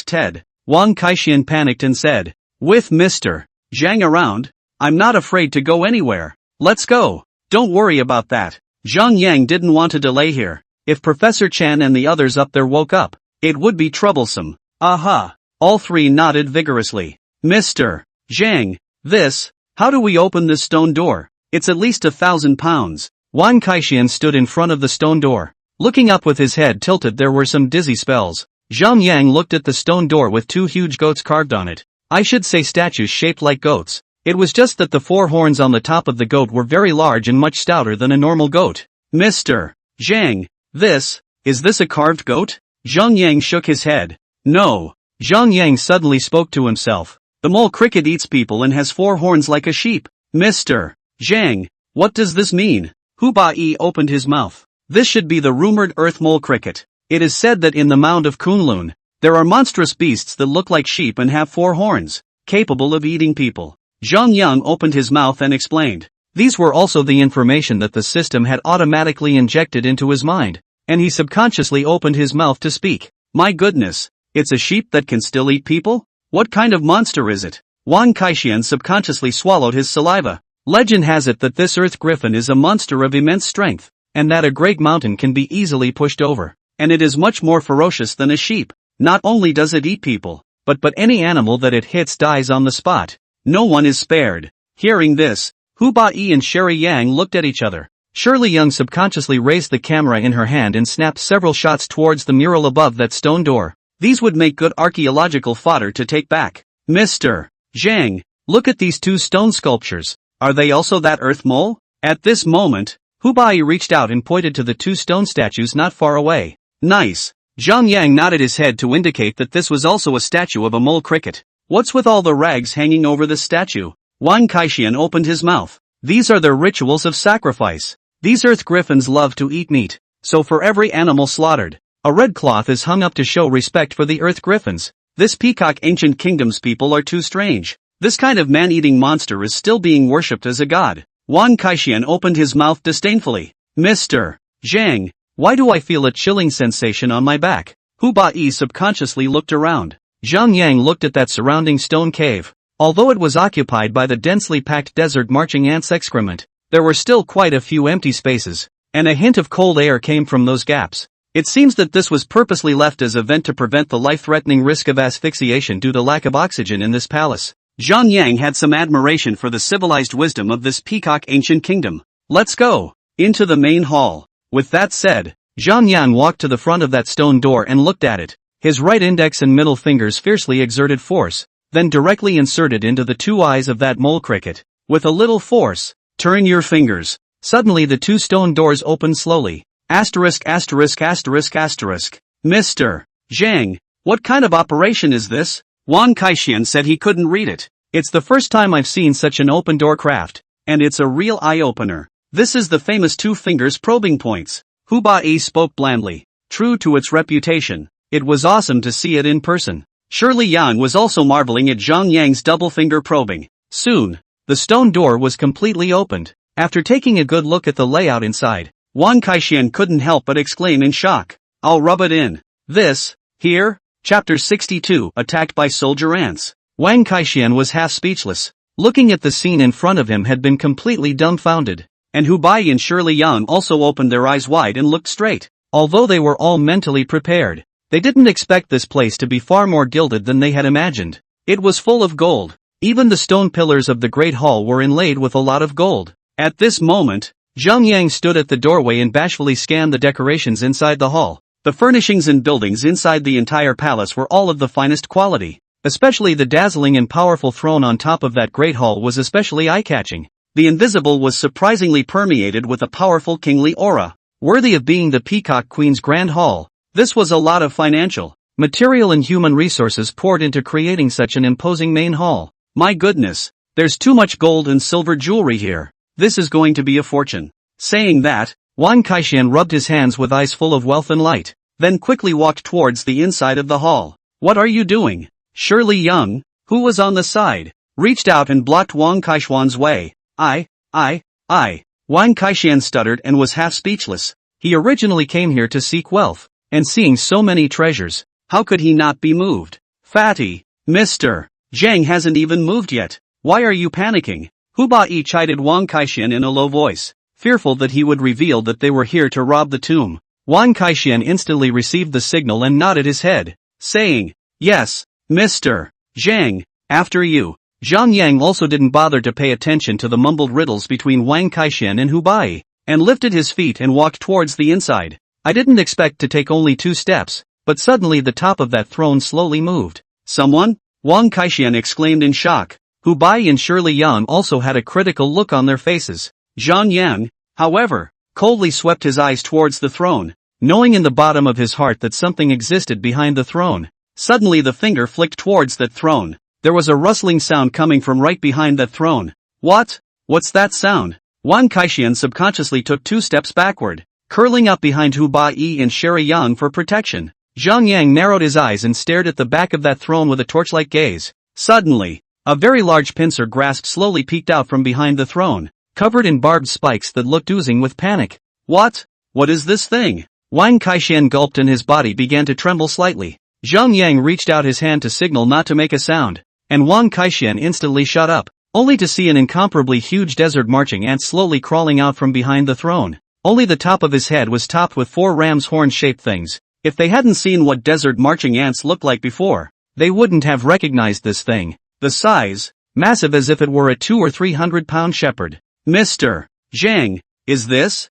Speaker 1: Ted. Wang Kaixian panicked and said. With Mr. Zheng around, I'm not afraid to go anywhere. Let's go. Don't worry about that. Zhang Yang didn't want to delay here. If Professor Chan and the others up there woke up, it would be troublesome. Aha. All three nodded vigorously. Mr. Zhang, how do we open this stone door? It's at least 1,000 pounds. Wang Kaixian stood in front of the stone door. Looking up with his head tilted, there were some dizzy spells. Zhang Yang looked at the stone door with two huge goats carved on it. I should say statues shaped like goats. It was just that the four horns on the top of the goat were very large and much stouter than a normal goat. Mr. Zhang, is this a carved goat? Zhang Yang shook his head. No. Zhang Yang suddenly spoke to himself. The mole cricket eats people and has four horns like a sheep. Mr. Zhang, what does this mean? Hu Bai opened his mouth. This should be the rumored earth mole cricket. It is said that in the mound of Kunlun, there are monstrous beasts that look like sheep and have four horns, capable of eating people. Zhang Yang opened his mouth and explained. These were also the information that the system had automatically injected into his mind, and he subconsciously opened his mouth to speak. My goodness, it's a sheep that can still eat people? What kind of monster is it? Wang Kaixian subconsciously swallowed his saliva. Legend has it that this earth griffin is a monster of immense strength, and that a great mountain can be easily pushed over, and it is much more ferocious than a sheep. Not only does it eat people, but any animal that it hits dies on the spot. No one is spared. Hearing this, Hu Bai and Sherry Yang looked at each other. Shirley Young subconsciously raised the camera in her hand and snapped several shots towards the mural above that stone door. These would make good archaeological fodder to take back. Mr. Zhang, look at these two stone sculptures. Are they also that earth mole? At this moment, Hu Bai reached out and pointed to the two stone statues not far away. Nice. Zhang Yang nodded his head to indicate that this was also a statue of a mole cricket. What's with all the rags hanging over this statue? Wang Kaixian opened his mouth. These are their rituals of sacrifice. These earth griffins love to eat meat, so for every animal slaughtered, a red cloth is hung up to show respect for the earth griffins. This peacock ancient kingdom's people are too strange. This kind of man-eating monster is still being worshipped as a god. Wang Kaixian opened his mouth disdainfully. Mr. Zhang, why do I feel a chilling sensation on my back? Hu Bai subconsciously looked around. Zhang Yang looked at that surrounding stone cave. Although it was occupied by the densely packed desert marching ants' excrement, there were still quite a few empty spaces, and a hint of cold air came from those gaps. It seems that this was purposely left as a vent to prevent the life-threatening risk of asphyxiation due to lack of oxygen in this palace. Zhang Yang had some admiration for the civilized wisdom of this peacock ancient kingdom. Let's go into the main hall. With that said, Zhang Yang walked to the front of that stone door and looked at it. His right index and middle fingers fiercely exerted force, then directly inserted into the two eyes of that mole cricket. With a little force, turn your fingers. Suddenly the two stone doors opened slowly. Asterisk. Mr. Zhang, what kind of operation is this? Wang Kaixian said he couldn't read it. It's the first time I've seen such an open door craft, and it's a real eye-opener. This is the famous two fingers probing points. Hu Bai spoke blandly. True to its reputation, it was awesome to see it in person. Shirley Yang was also marveling at Zhang Yang's double finger probing. Soon, the stone door was completely opened. After taking a good look at the layout inside, Wang Kaixian couldn't help but exclaim in shock. I'll rub it in. Here? Chapter 62, Attacked by Soldier Ants. Wang Kaixian was half speechless. Looking at the scene in front of him had been completely dumbfounded. And Hu Bai and Shirley Yang also opened their eyes wide and looked straight. Although they were all mentally prepared, they didn't expect this place to be far more gilded than they had imagined. It was full of gold. Even the stone pillars of the Great Hall were inlaid with a lot of gold. At this moment, Zhang Yang stood at the doorway and bashfully scanned the decorations inside the hall. The furnishings and buildings inside the entire palace were all of the finest quality. Especially the dazzling and powerful throne on top of that great hall was especially eye-catching. The invisible was surprisingly permeated with a powerful kingly aura, worthy of being the Peacock Queen's Grand Hall. This was a lot of financial, material and human resources poured into creating such an imposing main hall. My goodness, there's too much gold and silver jewelry here. This is going to be a fortune. Saying that, Wang Kaixian rubbed his hands with eyes full of wealth and light, then quickly walked towards the inside of the hall. What are you doing? Shirley Young, who was on the side, reached out and blocked Wang Kaixian's way. Wang Kaixian stuttered and was half speechless. He originally came here to seek wealth, and seeing so many treasures, how could he not be moved? Fatty, Mr. Zhang hasn't even moved yet. Why are you panicking? Hu Bai chided Wang Kaixian in a low voice, fearful that he would reveal that they were here to rob the tomb. Wang Kaixian instantly received the signal and nodded his head, saying, "Yes, Mr. Zhang, after you." Zhang Yang also didn't bother to pay attention to the mumbled riddles between Wang Kaixian and Hu Bai, and lifted his feet and walked towards the inside. I didn't expect to take only 2 steps, but suddenly the top of that throne slowly moved. Someone? Wang Kaixian exclaimed in shock. Hu Bai and Shirley Yang also had a critical look on their faces. Zhang Yang, however, coldly swept his eyes towards the throne, knowing in the bottom of his heart that something existed behind the throne. Suddenly the finger flicked towards that throne. There was a rustling sound coming from right behind that throne. What? What's that sound? Wang Kaixian subconsciously took 2 steps backward, curling up behind Hu Bai and Shirley Yang for protection. Zhang Yang narrowed his eyes and stared at the back of that throne with a torch-like gaze. Suddenly, a very large pincer grasp slowly peeked out from behind the throne, covered in barbed spikes that looked oozing with panic. What? What is this thing? Wang Kaixian gulped and his body began to tremble slightly. Zhang Yang reached out his hand to signal not to make a sound, and Wang Kaixian instantly shut up, only to see an incomparably huge desert marching ant slowly crawling out from behind the throne. Only the top of his head was topped with 4 ram's horn-shaped things. If they hadn't seen what desert marching ants looked like before, they wouldn't have recognized this thing. The size, massive as if it were a 200 or 300 pound shepherd. Mr. Zhang, is this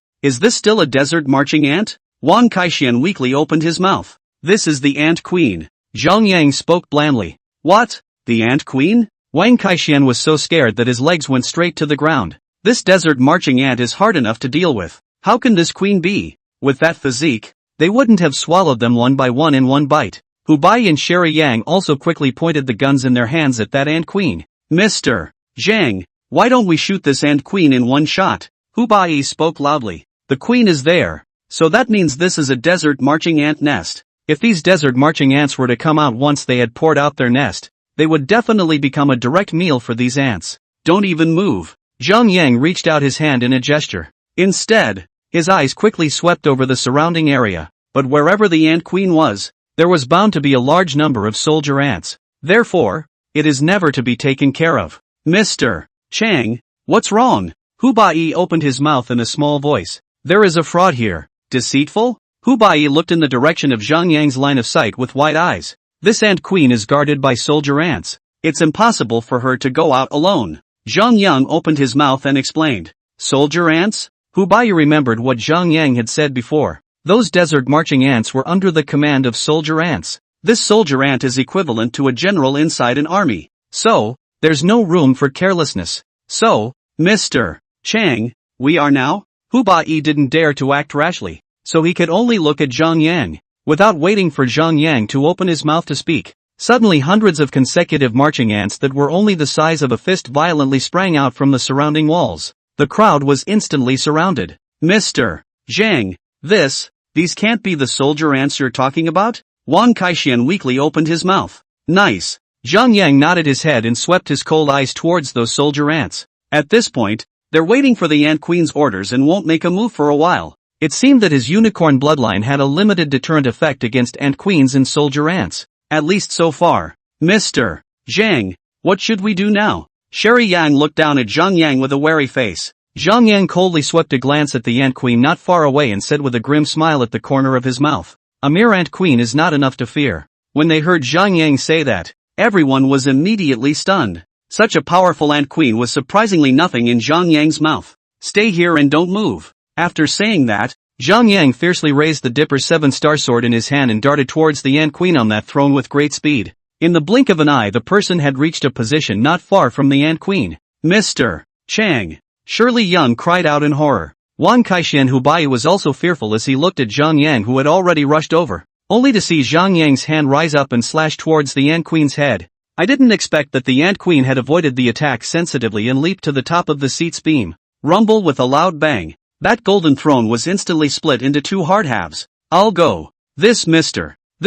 Speaker 1: still a desert marching ant? Wang Kaixian weakly opened his mouth. This is the Ant Queen. Zhang Yang spoke blandly. What? The Ant Queen? Wang Kaixian was so scared that his legs went straight to the ground. This desert marching ant is hard enough to deal with. How can this queen be? With that physique, they wouldn't have swallowed them one by one in one bite. Hu Bai and Shirley Yang also quickly pointed the guns in their hands at that Ant Queen. Mr. Zhang, why don't we shoot this Ant Queen in one shot? Hu Bai spoke loudly. The queen is there, so that means this is a desert marching ant nest. If these desert marching ants were to come out once they had poured out their nest, they would definitely become a direct meal for these ants. Don't even move. Zhang Yang reached out his hand in a gesture. Instead, his eyes quickly swept over the surrounding area, but wherever the Ant Queen was, there was bound to be a large number of soldier ants. Therefore, it is never to be taken care of. Mr. Chang, what's wrong? Hu Bai opened his mouth in a small voice. There is a fraud here. Deceitful? Hu Bai looked in the direction of Zhang Yang's line of sight with wide eyes. This Ant Queen is guarded by soldier ants. It's impossible for her to go out alone. Zhang Yang opened his mouth and explained. Soldier ants? Hu Bai remembered what Zhang Yang had said before. Those desert marching ants were under the command of soldier ants. This soldier ant is equivalent to a general inside an army. So, there's no room for carelessness. So, Mr. Chang, we are now? Hu Bai didn't dare to act rashly, so he could only look at Zhang Yang. Without waiting for Zhang Yang to open his mouth to speak, suddenly hundreds of consecutive marching ants that were only the size of a fist violently sprang out from the surrounding walls. The crowd was instantly surrounded. Mr. Zhang, these can't be the soldier ants you're talking about? Wang Kaixian weakly opened his mouth. Nice. Zhang Yang nodded his head and swept his cold eyes towards those soldier ants. At this point, they're waiting for the Ant Queen's orders and won't make a move for a while. It seemed that his unicorn bloodline had a limited deterrent effect against Ant Queens and soldier ants. At least so far. Mr. Zhang, what should we do now? Shirley Yang looked down at Zhang Yang with a wary face. Zhang Yang coldly swept a glance at the Ant Queen not far away and said with a grim smile at the corner of his mouth. A mere Ant Queen is not enough to fear. When they heard Zhang Yang say that, everyone was immediately stunned. Such a powerful Ant Queen was surprisingly nothing in Zhang Yang's mouth. Stay here and don't move. After saying that, Zhang Yang fiercely raised the Dipper 7-star sword in his hand and darted towards the Ant Queen on that throne with great speed. In the blink of an eye the person had reached a position not far from the Ant Queen. Mr. Chang. Shirley Yang cried out in horror. Wang Kaixian Hu Bai was also fearful as he looked at Zhang Yang who had already rushed over, only to see Zhang Yang's hand rise up and slash towards the Ant Queen's head. I didn't expect that the Ant Queen had avoided the attack sensitively and leaped to the top of the seat's beam. Rumble with a loud bang. That golden throne was instantly split into two hard halves. I'll go. This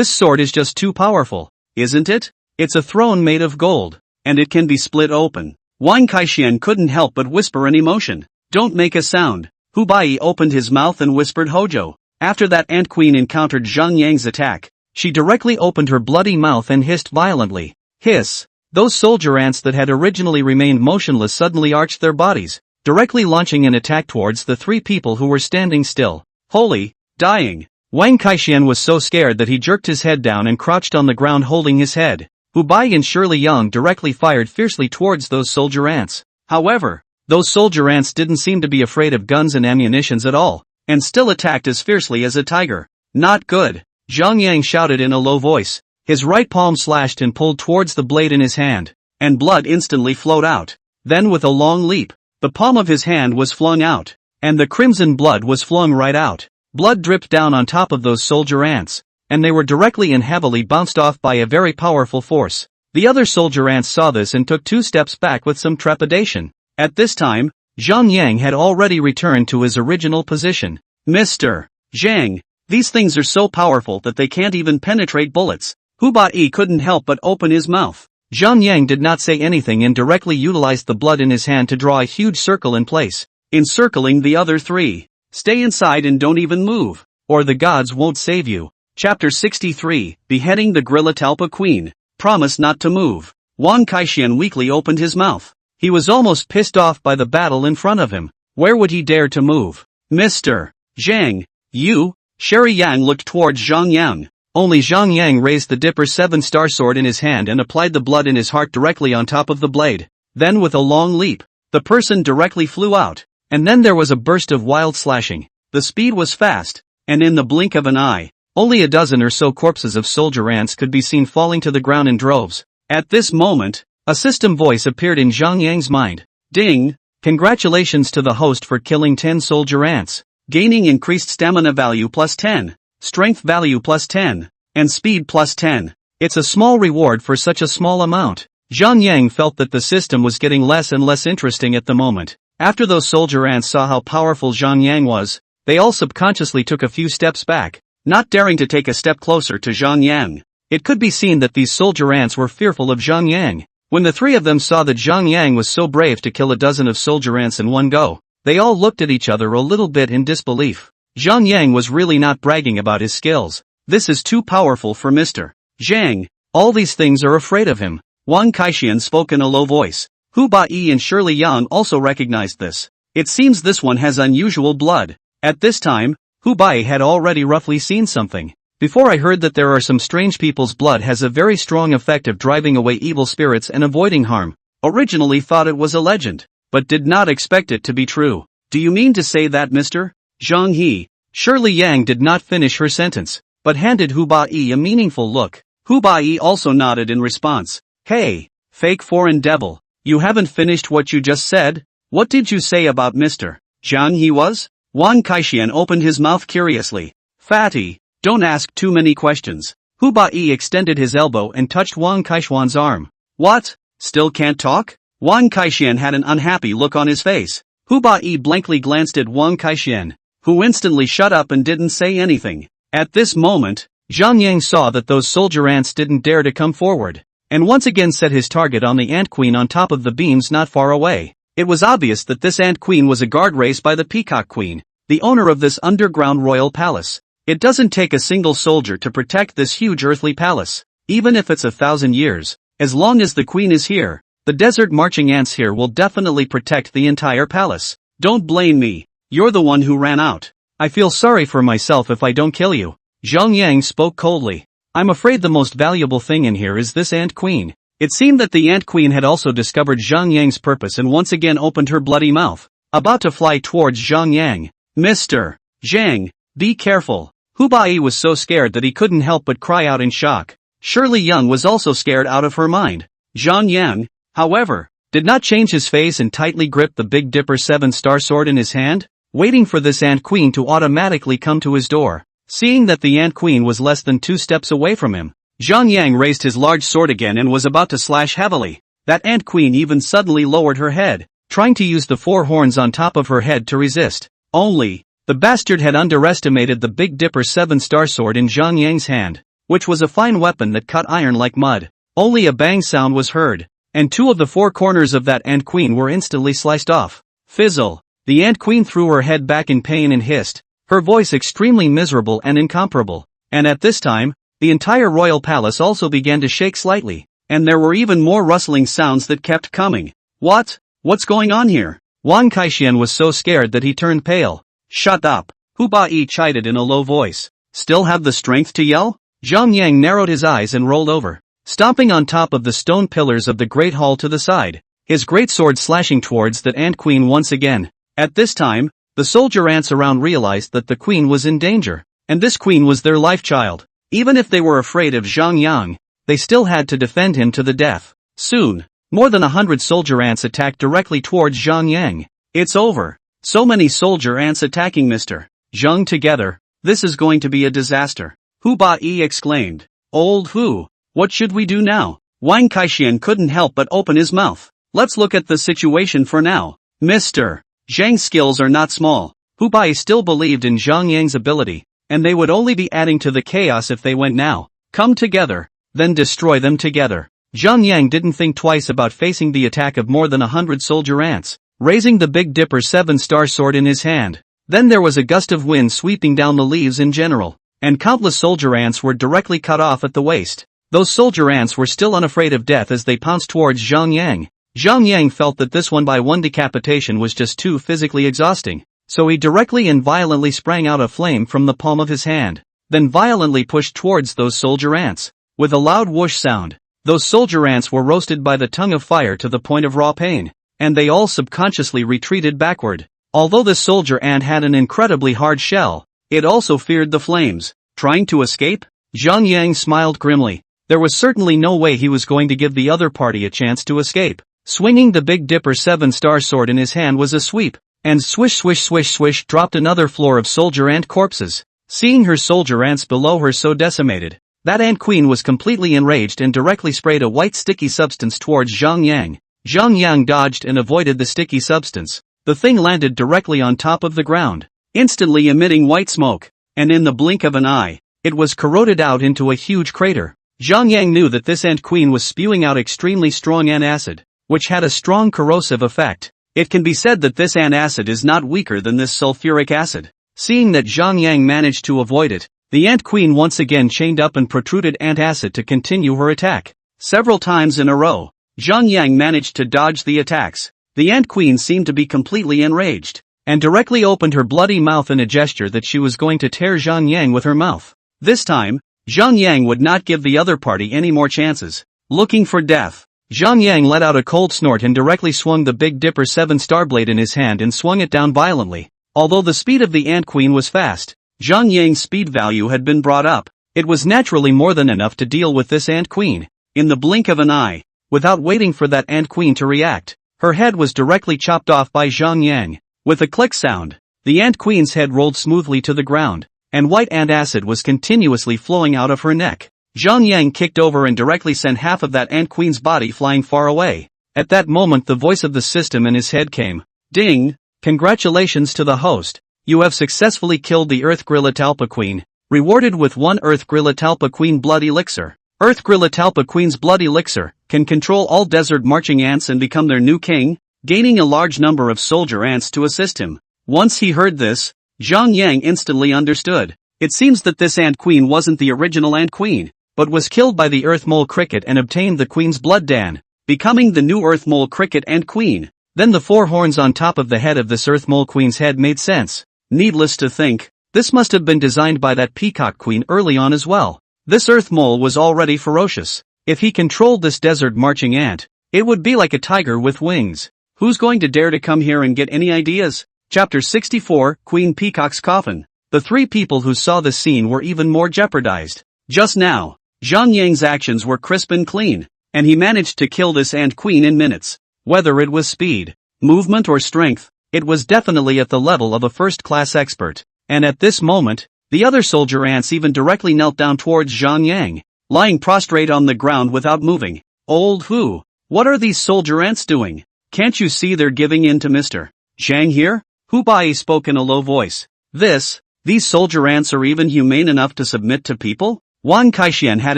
Speaker 1: sword is just too powerful, isn't it? It's a throne made of gold, and it can be split open. Wang Kaixian couldn't help but whisper in emotion. Don't make a sound. Hu Bai opened his mouth and whispered Hojo. After that Ant Queen encountered Zhang Yang's attack, she directly opened her bloody mouth and hissed violently. Hiss. Those soldier ants that had originally remained motionless suddenly arched their bodies, directly launching an attack towards the three people who were standing still. Holy, dying. Wang Kaixian was so scared that he jerked his head down and crouched on the ground holding his head. Hu Bai and Shirley Yang directly fired fiercely towards those soldier ants. However, those soldier ants didn't seem to be afraid of guns and ammunitions at all, and still attacked as fiercely as a tiger. Not good. Zhang Yang shouted in a low voice. His right palm slashed and pulled towards the blade in his hand, and blood instantly flowed out. Then with a long leap, the palm of his hand was flung out, and the crimson blood was flung right out. Blood dripped down on top of those soldier ants, and they were directly and heavily bounced off by a very powerful force. The other soldier ants saw this and took 2 steps back with some trepidation. At this time, Zhang Yang had already returned to his original position. Mr. Zhang, these things are so powerful that they can't even penetrate bullets. Hu Bai couldn't help but open his mouth. Zhang Yang did not say anything and directly utilized the blood in his hand to draw a huge circle in place, encircling the other three. Stay inside and don't even move, or the gods won't save you. Chapter 63, Beheading the Gorilla Talpa Queen. Promise not to move. Wang Kaixian weakly opened his mouth. He was almost pissed off by the battle in front of him. Where would he dare to move? Mr. Zhang, you? Sherry Yang looked towards Zhang Yang. Only Zhang Yang raised the Dipper 7-star sword in his hand and applied the blood in his heart directly on top of the blade. Then with a long leap, the person directly flew out. And then there was a burst of wild slashing. The speed was fast, and in the blink of an eye, only a dozen or so corpses of soldier ants could be seen falling to the ground in droves. At this moment, a system voice appeared in Zhang Yang's mind. Ding! Congratulations to the host for killing 10 soldier ants. Gaining increased stamina value plus 10, strength value plus 10, and speed plus 10. It's a small reward for such a small amount. Zhang Yang felt that the system was getting less and less interesting at the moment. After those soldier ants saw how powerful Zhang Yang was, they all subconsciously took a few steps back, not daring to take a step closer to Zhang Yang. It could be seen that these soldier ants were fearful of Zhang Yang. When the three of them saw that Zhang Yang was so brave to kill a dozen of soldier ants in one go, they all looked at each other a little bit in disbelief. Zhang Yang was really not bragging about his skills. This is too powerful for Mr. Zhang. All these things are afraid of him. Wang Kaixian spoke in a low voice. Hu Bai and Shirley Yang also recognized this. It seems this one has unusual blood. At this time, Hu Bai had already roughly seen something. Before I heard that there are some strange people's blood has a very strong effect of driving away evil spirits and avoiding harm. Originally thought it was a legend, but did not expect it to be true. Do you mean to say that Mr. Zhang He? Shirley Yang did not finish her sentence, but handed Hu Bai a meaningful look. Hu Bai also nodded in response. Hey, fake foreign devil, you haven't finished what you just said? What did you say about Mr. Zhang He was? Wang Kaixian opened his mouth curiously. Fatty, don't ask too many questions. Hu Bai extended his elbow and touched Wang Kaixian's arm. What? Still can't talk? Wang Kaixian had an unhappy look on his face. Hu Bai blankly glanced at Wang Kaixian, who instantly shut up and didn't say anything. At this moment, Zhang Yang saw that those soldier ants didn't dare to come forward, and once again set his target on the ant queen on top of the beams not far away. It was obvious that this ant queen was a guard raised by the peacock queen, the owner of this underground royal palace. It doesn't take a single soldier to protect this huge earthly palace, even if it's 1,000 years. As long as the queen is here, the desert marching ants here will definitely protect the entire palace. Don't blame me, you're the one who ran out. I feel sorry for myself if I don't kill you. Zhang Yang spoke coldly. I'm afraid the most valuable thing in here is this ant queen. It seemed that the ant queen had also discovered Zhang Yang's purpose and once again opened her bloody mouth, about to fly towards Zhang Yang. Mr. Zhang, be careful. Hu Bai was so scared that he couldn't help but cry out in shock. Shirley Yang was also scared out of her mind. Zhang Yang, however, did not change his face and tightly gripped the Big Dipper 7-star sword in his hand, waiting for this ant queen to automatically come to his door. Seeing that the ant queen was less than 2 steps away from him, Zhang Yang raised his large sword again and was about to slash heavily. That ant queen even suddenly lowered her head, trying to use the 4 horns on top of her head to resist. Only, the bastard had underestimated the Big Dipper 7-star sword in Zhang Yang's hand, which was a fine weapon that cut iron like mud. Only a bang sound was heard, and 2 of the 4 corners of that ant queen were instantly sliced off. Fizzle! The ant queen threw her head back in pain and hissed, her voice extremely miserable and incomparable. And at this time, the entire royal palace also began to shake slightly, and there were even more rustling sounds that kept coming. What's going on here? Wang Kaixian was so scared that he turned pale. Shut up! Hu Bai chided in a low voice. Still have the strength to yell? Zhang Yang narrowed his eyes and rolled over, stomping on top of the stone pillars of the great hall to the side, his great sword slashing towards that ant queen once again. At this time, the soldier ants around realized that the queen was in danger, and this queen was their life child. Even if they were afraid of Zhang Yang, they still had to defend him to the death. Soon, more than 100 soldier ants attacked directly towards Zhang Yang. It's over. So many soldier ants attacking Mr. Zhang together, this is going to be a disaster. Hu Ba Yi exclaimed. Old Hu, what should we do now? Wang Kaixian couldn't help but open his mouth. Let's look at the situation for now. Mr. Zhang's skills are not small. Hu Bai still believed in Zhang Yang's ability, and they would only be adding to the chaos if they went now. Come together, then destroy them together. Zhang Yang didn't think twice about facing the attack of more than 100 soldier ants, raising the Big Dipper 7-star sword in his hand. Then there was a gust of wind sweeping down the leaves in general, and countless soldier ants were directly cut off at the waist. Those soldier ants were still unafraid of death as they pounced towards Zhang Yang. Zhang Yang felt that this 1-by-1 decapitation was just too physically exhausting, so he directly and violently sprang out a flame from the palm of his hand, then violently pushed towards those soldier ants. With a loud whoosh sound, those soldier ants were roasted by the tongue of fire to the point of raw pain, and they all subconsciously retreated backward. Although this soldier ant had an incredibly hard shell, it also feared the flames. Trying to escape? Zhang Yang smiled grimly. There was certainly no way he was going to give the other party a chance to escape. Swinging the Big Dipper 7-star sword in his hand was a sweep, and swish swish swish swish dropped another floor of soldier ant corpses. Seeing her soldier ants below her so decimated, that ant queen was completely enraged and directly sprayed a white sticky substance towards Zhang Yang. Zhang Yang dodged and avoided the sticky substance. The thing landed directly on top of the ground, instantly emitting white smoke, and in the blink of an eye, it was corroded out into a huge crater. Zhang Yang knew that this ant queen was spewing out extremely strong ant acid, which had a strong corrosive effect. It can be said that this ant acid is not weaker than this sulfuric acid. Seeing that Zhang Yang managed to avoid it, the ant queen once again chained up and protruded ant acid to continue her attack. Several times in a row, Zhang Yang managed to dodge the attacks. The ant queen seemed to be completely enraged, and directly opened her bloody mouth in a gesture that she was going to tear Zhang Yang with her mouth. This time, Zhang Yang would not give the other party any more chances. Looking for death, Zhang Yang let out a cold snort and directly swung the Big Dipper 7-star blade in his hand and swung it down violently. Although the speed of the ant queen was fast, Zhang Yang's speed value had been brought up. It was naturally more than enough to deal with this ant queen. In the blink of an eye, without waiting for that ant queen to react, her head was directly chopped off by Zhang Yang. With a click sound, the ant queen's head rolled smoothly to the ground, and white ant acid was continuously flowing out of her neck. Zhang Yang kicked over and directly sent half of that ant queen's body flying far away. At that moment the voice of the system in his head came. Ding! Congratulations to the host. You have successfully killed the Earth Gorilla Talpa Queen, rewarded with 1 Earth Gorilla Talpa Queen Blood Elixir. Earth Gorilla Talpa Queen's Blood Elixir can control all desert marching ants and become their new king, gaining a large number of soldier ants to assist him. Once he heard this, Zhang Yang instantly understood. It seems that this ant queen wasn't the original ant queen, but was killed by the Earth Mole Cricket and obtained the queen's blood dan, becoming the new Earth Mole Cricket ant queen. Then the 4 horns on top of the head of this Earth Mole Queen's head made sense. Needless to think, this must have been designed by that Peacock Queen early on as well. This Earth Mole was already ferocious. If he controlled this desert marching ant, it would be like a tiger with wings. Who's going to dare to come here and get any ideas? Chapter 64, Queen Peacock's Coffin. The 3 people who saw this scene were even more jeopardized. Just now, Zhang Yang's actions were crisp and clean, and he managed to kill this ant queen in minutes. Whether it was speed, movement or strength, it was definitely at the level of a first-class expert. And at this moment, the other soldier ants even directly knelt down towards Zhang Yang. lying prostrate on the ground without moving. Old Hu, what are these soldier ants doing? Can't you see they're giving in to Mr. Zhang here? Hu Bai spoke in a low voice. These soldier ants are even humane enough to submit to people? Wang Kaixian had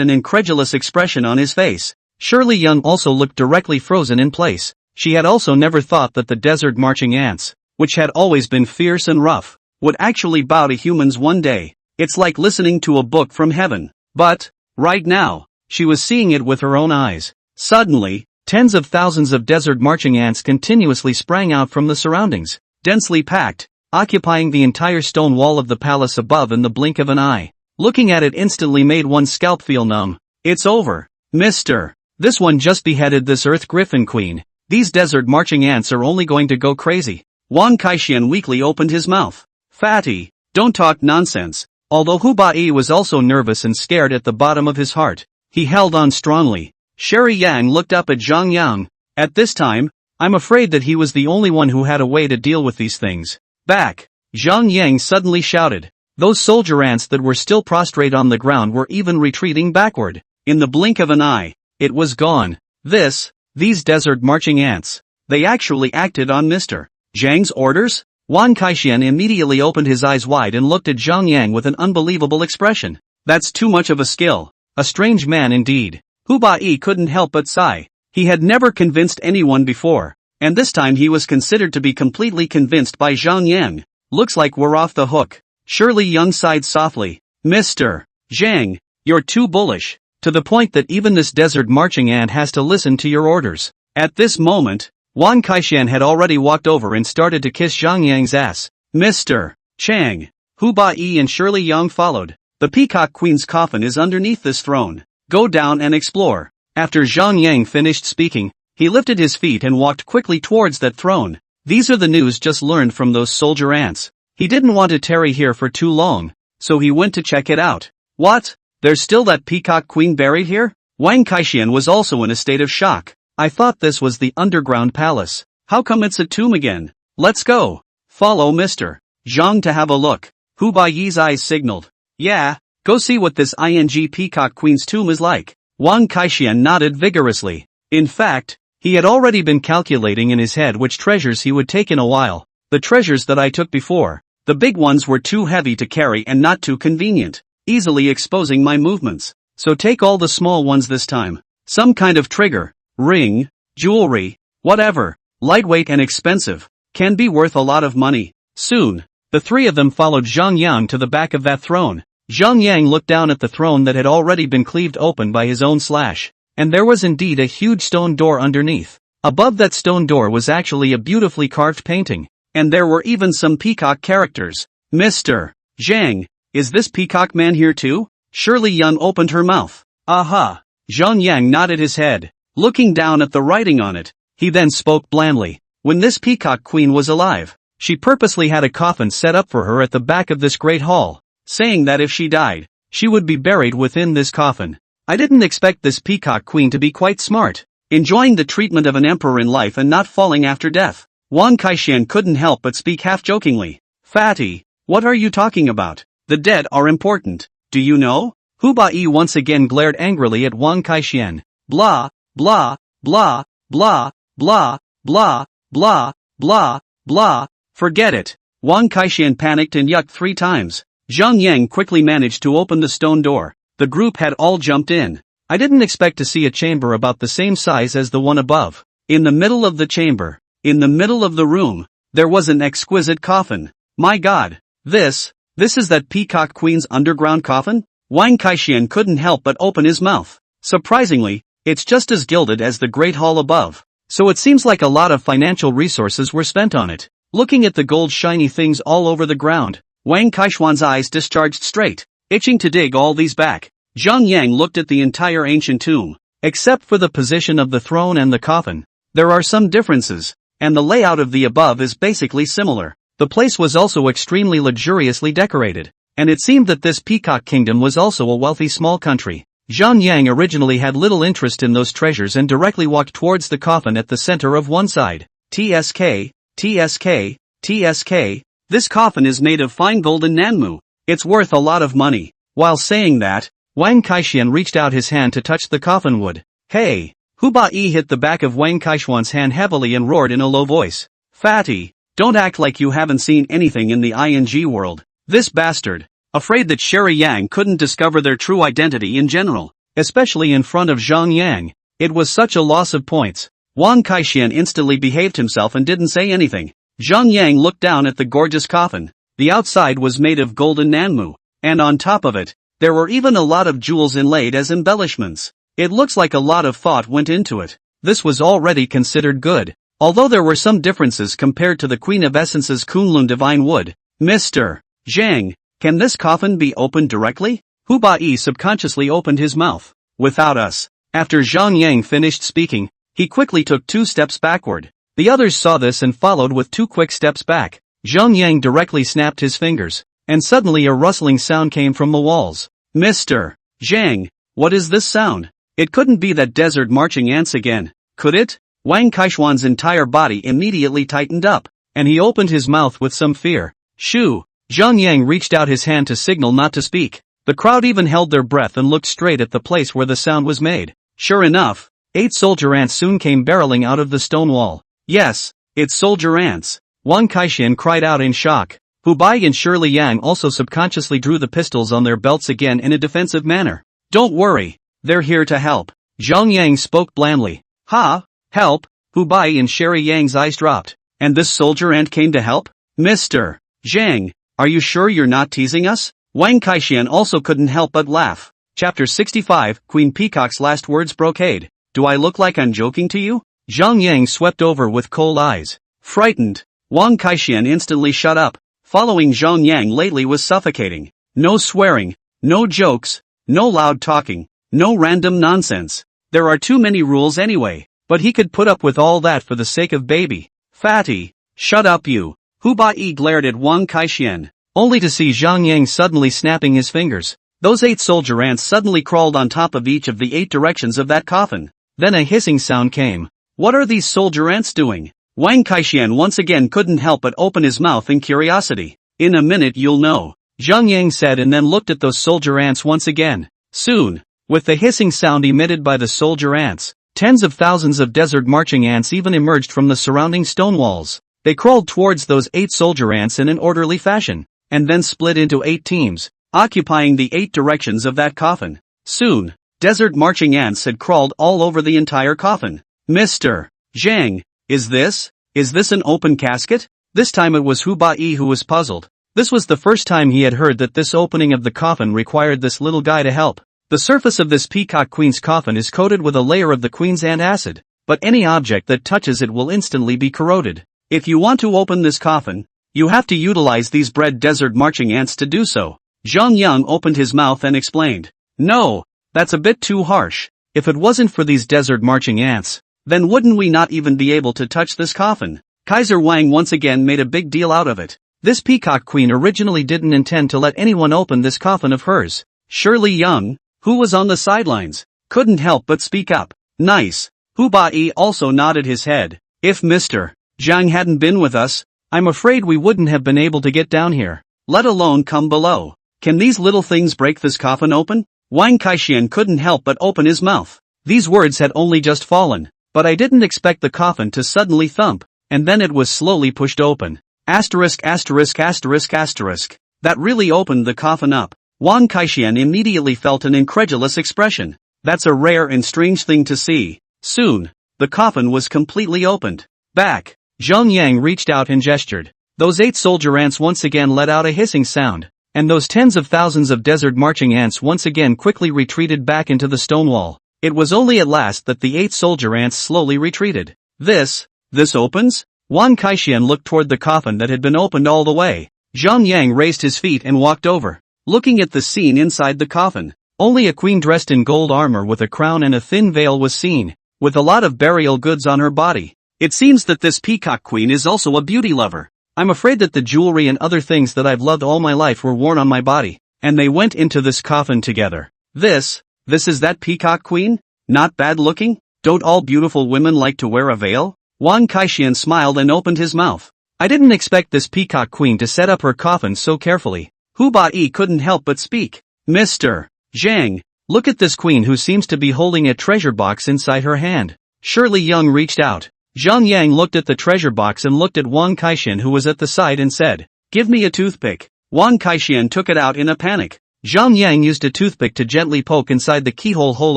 Speaker 1: an incredulous expression on his face. Shirley Young also looked directly frozen in place. She had also never thought that the desert marching ants, which had always been fierce and rough, would actually bow to humans one day. It's like listening to a book from heaven. But, right now, she was seeing it with her own eyes. Suddenly, tens of thousands of desert marching ants continuously sprang out from the surroundings, densely packed, occupying the entire stone wall of the palace above in the blink of an eye. Looking at it instantly made one's scalp feel numb. It's over. Mr. This one just beheaded this Earth Griffin Queen. These desert marching ants are only going to go crazy. Wang Kaixian weakly opened his mouth. Fatty, don't talk nonsense. Although Hu Bai was also nervous and scared at the bottom of his heart, he held on strongly. Sherry Yang looked up at Zhang Yang. At this time, I'm afraid that he was the only one who had a way to deal with these things. Back! Zhang Yang suddenly shouted. Those soldier ants that were still prostrate on the ground were even retreating backward. In the blink of an eye, it was gone. These desert marching ants. They actually acted on Mr. Zhang's orders? Wang Kaixian immediately opened his eyes wide and looked at Zhang Yang with an unbelievable expression. That's too much of a skill. A strange man indeed. Hu Bai couldn't help but sigh. He had never convinced anyone before, and this time he was considered to be completely convinced by Zhang Yang. Looks like we're off the hook. Shirley Young sighed softly. Mr. Zhang, you're too bullish, to the point that even this desert marching ant has to listen to your orders. At this moment, Wang Kaixian had already walked over and started to kiss Zhang Yang's ass. Mr. Chang, Hu Bai and Shirley Young followed. The Peacock Queen's coffin is underneath this throne. Go down and explore. After Zhang Yang finished speaking, he lifted his feet and walked quickly towards that throne. These are the news just learned from those soldier ants. He didn't want to tarry here for too long, so he went to check it out. What? There's still that Peacock Queen buried here? Wang Kaixian was also in a state of shock. I thought this was the underground palace. How come it's a tomb again? Let's go. Follow Mr. Zhang to have a look. Hu Bai's eyes signaled. Yeah, go see what this Peacock Queen's tomb is like. Wang Kaixian nodded vigorously. In fact, he had already been calculating in his head which treasures he would take in a while. The treasures that I took before, the big ones were too heavy to carry and not too convenient, easily exposing my movements. So take all the small ones this time. Some kind of trigger, ring, jewelry, whatever, lightweight and expensive, can be worth a lot of money. Soon, the three of them followed Zhang Yang to the back of that throne. Zhang Yang looked down at the throne that had already been cleaved open by his own slash, and there was indeed a huge stone door underneath. Above that stone door was actually a beautifully carved painting, and there were even some peacock characters. Mr. Zhang, is this peacock man here too? Shirley Young opened her mouth. Aha! Zhang Yang nodded his head, looking down at the writing on it. He then spoke blandly. When this peacock queen was alive, she purposely had a coffin set up for her at the back of this great hall, saying that if she died, she would be buried within this coffin. I didn't expect this peacock queen to be quite smart, enjoying the treatment of an emperor in life and not falling after death. Wang Kaixian couldn't help but speak half-jokingly. Fatty, what are you talking about? The dead are important, do you know? Hu Bai once again glared angrily at Wang Kaixian. Blah, blah, blah, blah, blah, blah, blah, blah, blah. Forget it. Wang Kaixian panicked and yucked 3 times. Zhang Yang quickly managed to open the stone door. The group had all jumped in. I didn't expect to see a chamber about the same size as the one above. In the middle of the chamber, in the middle of the room, there was an exquisite coffin. My God, this is that Peacock Queen's underground coffin? Wang Kaixian couldn't help but open his mouth. Surprisingly, it's just as gilded as the Great Hall above. So it seems like a lot of financial resources were spent on it. Looking at the gold shiny things all over the ground, Wang Kaixian's eyes discharged straight, itching to dig all these back. Zhang Yang looked at the entire ancient tomb. Except for the position of the throne and the coffin, there are some differences, and the layout of the above is basically similar. The place was also extremely luxuriously decorated, and it seemed that this Peacock Kingdom was also a wealthy small country. Zhang Yang originally had little interest in those treasures and directly walked towards the coffin at the center of one side. TSK, TSK, TSK, this coffin is made of fine golden nanmu. It's worth a lot of money. While saying that, Wang Kaixian reached out his hand to touch the coffin wood. Hey! Hu Bai hit the back of Wang Kaishuan's hand heavily and roared in a low voice. Fatty! Don't act like you haven't seen anything in the ING world. This bastard. Afraid that Sherry Yang couldn't discover their true identity in general, especially in front of Zhang Yang. It was such a loss of points. Wang Kaixian instantly behaved himself and didn't say anything. Zhang Yang looked down at the gorgeous coffin. The outside was made of golden nanmu, and on top of it, there were even a lot of jewels inlaid as embellishments. It looks like a lot of thought went into it. This was already considered good, although there were some differences compared to the Queen of Essence's Kunlun Divine Wood. Mr. Zhang, can this coffin be opened directly? Hu Bai subconsciously opened his mouth. Without us. After Zhang Yang finished speaking, he quickly took 2 steps backward. The others saw this and followed with 2 quick steps back. Zhang Yang directly snapped his fingers, and suddenly a rustling sound came from the walls. Mr. Zhang, what is this sound? It couldn't be that desert marching ants again, could it? Wang Kaishuan's entire body immediately tightened up, and he opened his mouth with some fear. Shoo! Zhang Yang reached out his hand to signal not to speak. The crowd even held their breath and looked straight at the place where the sound was made. Sure enough, 8 soldier ants soon came barreling out of the stone wall. Yes, it's soldier ants. Wang Kaixian cried out in shock. Hu Bai and Shirley Yang also subconsciously drew the pistols on their belts again in a defensive manner. Don't worry. They're here to help. Zhang Yang spoke blandly. Ha? Help? Hu Bai and Sherry Yang's eyes dropped. And this soldier ant came to help? Mr. Zhang, are you sure you're not teasing us? Wang Kaixian also couldn't help but laugh. Chapter 65, Queen Peacock's Last Words Brocade. Do I look like I'm joking to you? Zhang Yang swept over with cold eyes. Frightened. Wang Kaixian instantly shut up. Following Zhang Yang lately was suffocating. No swearing. No jokes. No loud talking. No random nonsense. There are too many rules anyway, but he could put up with all that for the sake of baby. Fatty. Shut up you. Hu Bai glared at Wang Kaixian, only to see Zhang Yang suddenly snapping his fingers. Those 8 soldier ants suddenly crawled on top of each of the 8 directions of that coffin. Then a hissing sound came. What are these soldier ants doing? Wang Kaixian once again couldn't help but open his mouth in curiosity. In a minute you'll know, Zhang Yang said and then looked at those soldier ants once again. Soon, with the hissing sound emitted by the soldier ants, tens of thousands of desert marching ants even emerged from the surrounding stone walls. They crawled towards those 8 soldier ants in an orderly fashion, and then split into 8 teams, occupying the 8 directions of that coffin. Soon, desert marching ants had crawled all over the entire coffin. Mr. Zhang, is this an open casket? This time it was Hu Bai who was puzzled. This was the first time he had heard that this opening of the coffin required this little guy to help. The surface of this peacock queen's coffin is coated with a layer of the queen's ant acid, but any object that touches it will instantly be corroded. If you want to open this coffin, you have to utilize these bred desert marching ants to do so. Zhang Yang opened his mouth and explained. No, that's a bit too harsh. If it wasn't for these desert marching ants, then wouldn't we not even be able to touch this coffin? Kaiser Wang once again made a big deal out of it. This peacock queen originally didn't intend to let anyone open this coffin of hers. Shirley Yang, who was on the sidelines, couldn't help but speak up. Nice. Hu Bai also nodded his head. If Mr. Zhang hadn't been with us, I'm afraid we wouldn't have been able to get down here, let alone come below. Can these little things break this coffin open? Wang Kaixian couldn't help but open his mouth. These words had only just fallen, but I didn't expect the coffin to suddenly thump, and then it was slowly pushed open. Asterisk asterisk asterisk asterisk. That really opened the coffin up. Wang Kaixian immediately felt an incredulous expression. That's a rare and strange thing to see. Soon, the coffin was completely opened. Back. Zhang Yang reached out and gestured. Those 8 soldier ants once again let out a hissing sound, and those tens of thousands of desert marching ants once again quickly retreated back into the stone wall. It was only at last that the 8 soldier ants slowly retreated. This opens? Wang Kaixian looked toward the coffin that had been opened all the way. Zhang Yang raised his feet and walked over, looking at the scene inside the coffin. Only a queen dressed in gold armor with a crown and a thin veil was seen, with a lot of burial goods on her body. It seems that this peacock queen is also a beauty lover. I'm afraid that the jewelry and other things that I've loved all my life were worn on my body, and they went into this coffin together. This is that peacock queen? Not bad looking? Don't all beautiful women like to wear a veil? Wang Kaixian smiled and opened his mouth. I didn't expect this peacock queen to set up her coffin so carefully. Hu Bai couldn't help but speak. Mr. Zhang, Look at this queen who seems to be holding a treasure box inside her hand. Shirley Young reached out. Zhang Yang looked at the treasure box and looked at Wang Kaixian who was at the side and said, "Give me a toothpick." Wang Kaixian took it out in a panic. Zhang Yang used a toothpick to gently poke inside the keyhole hole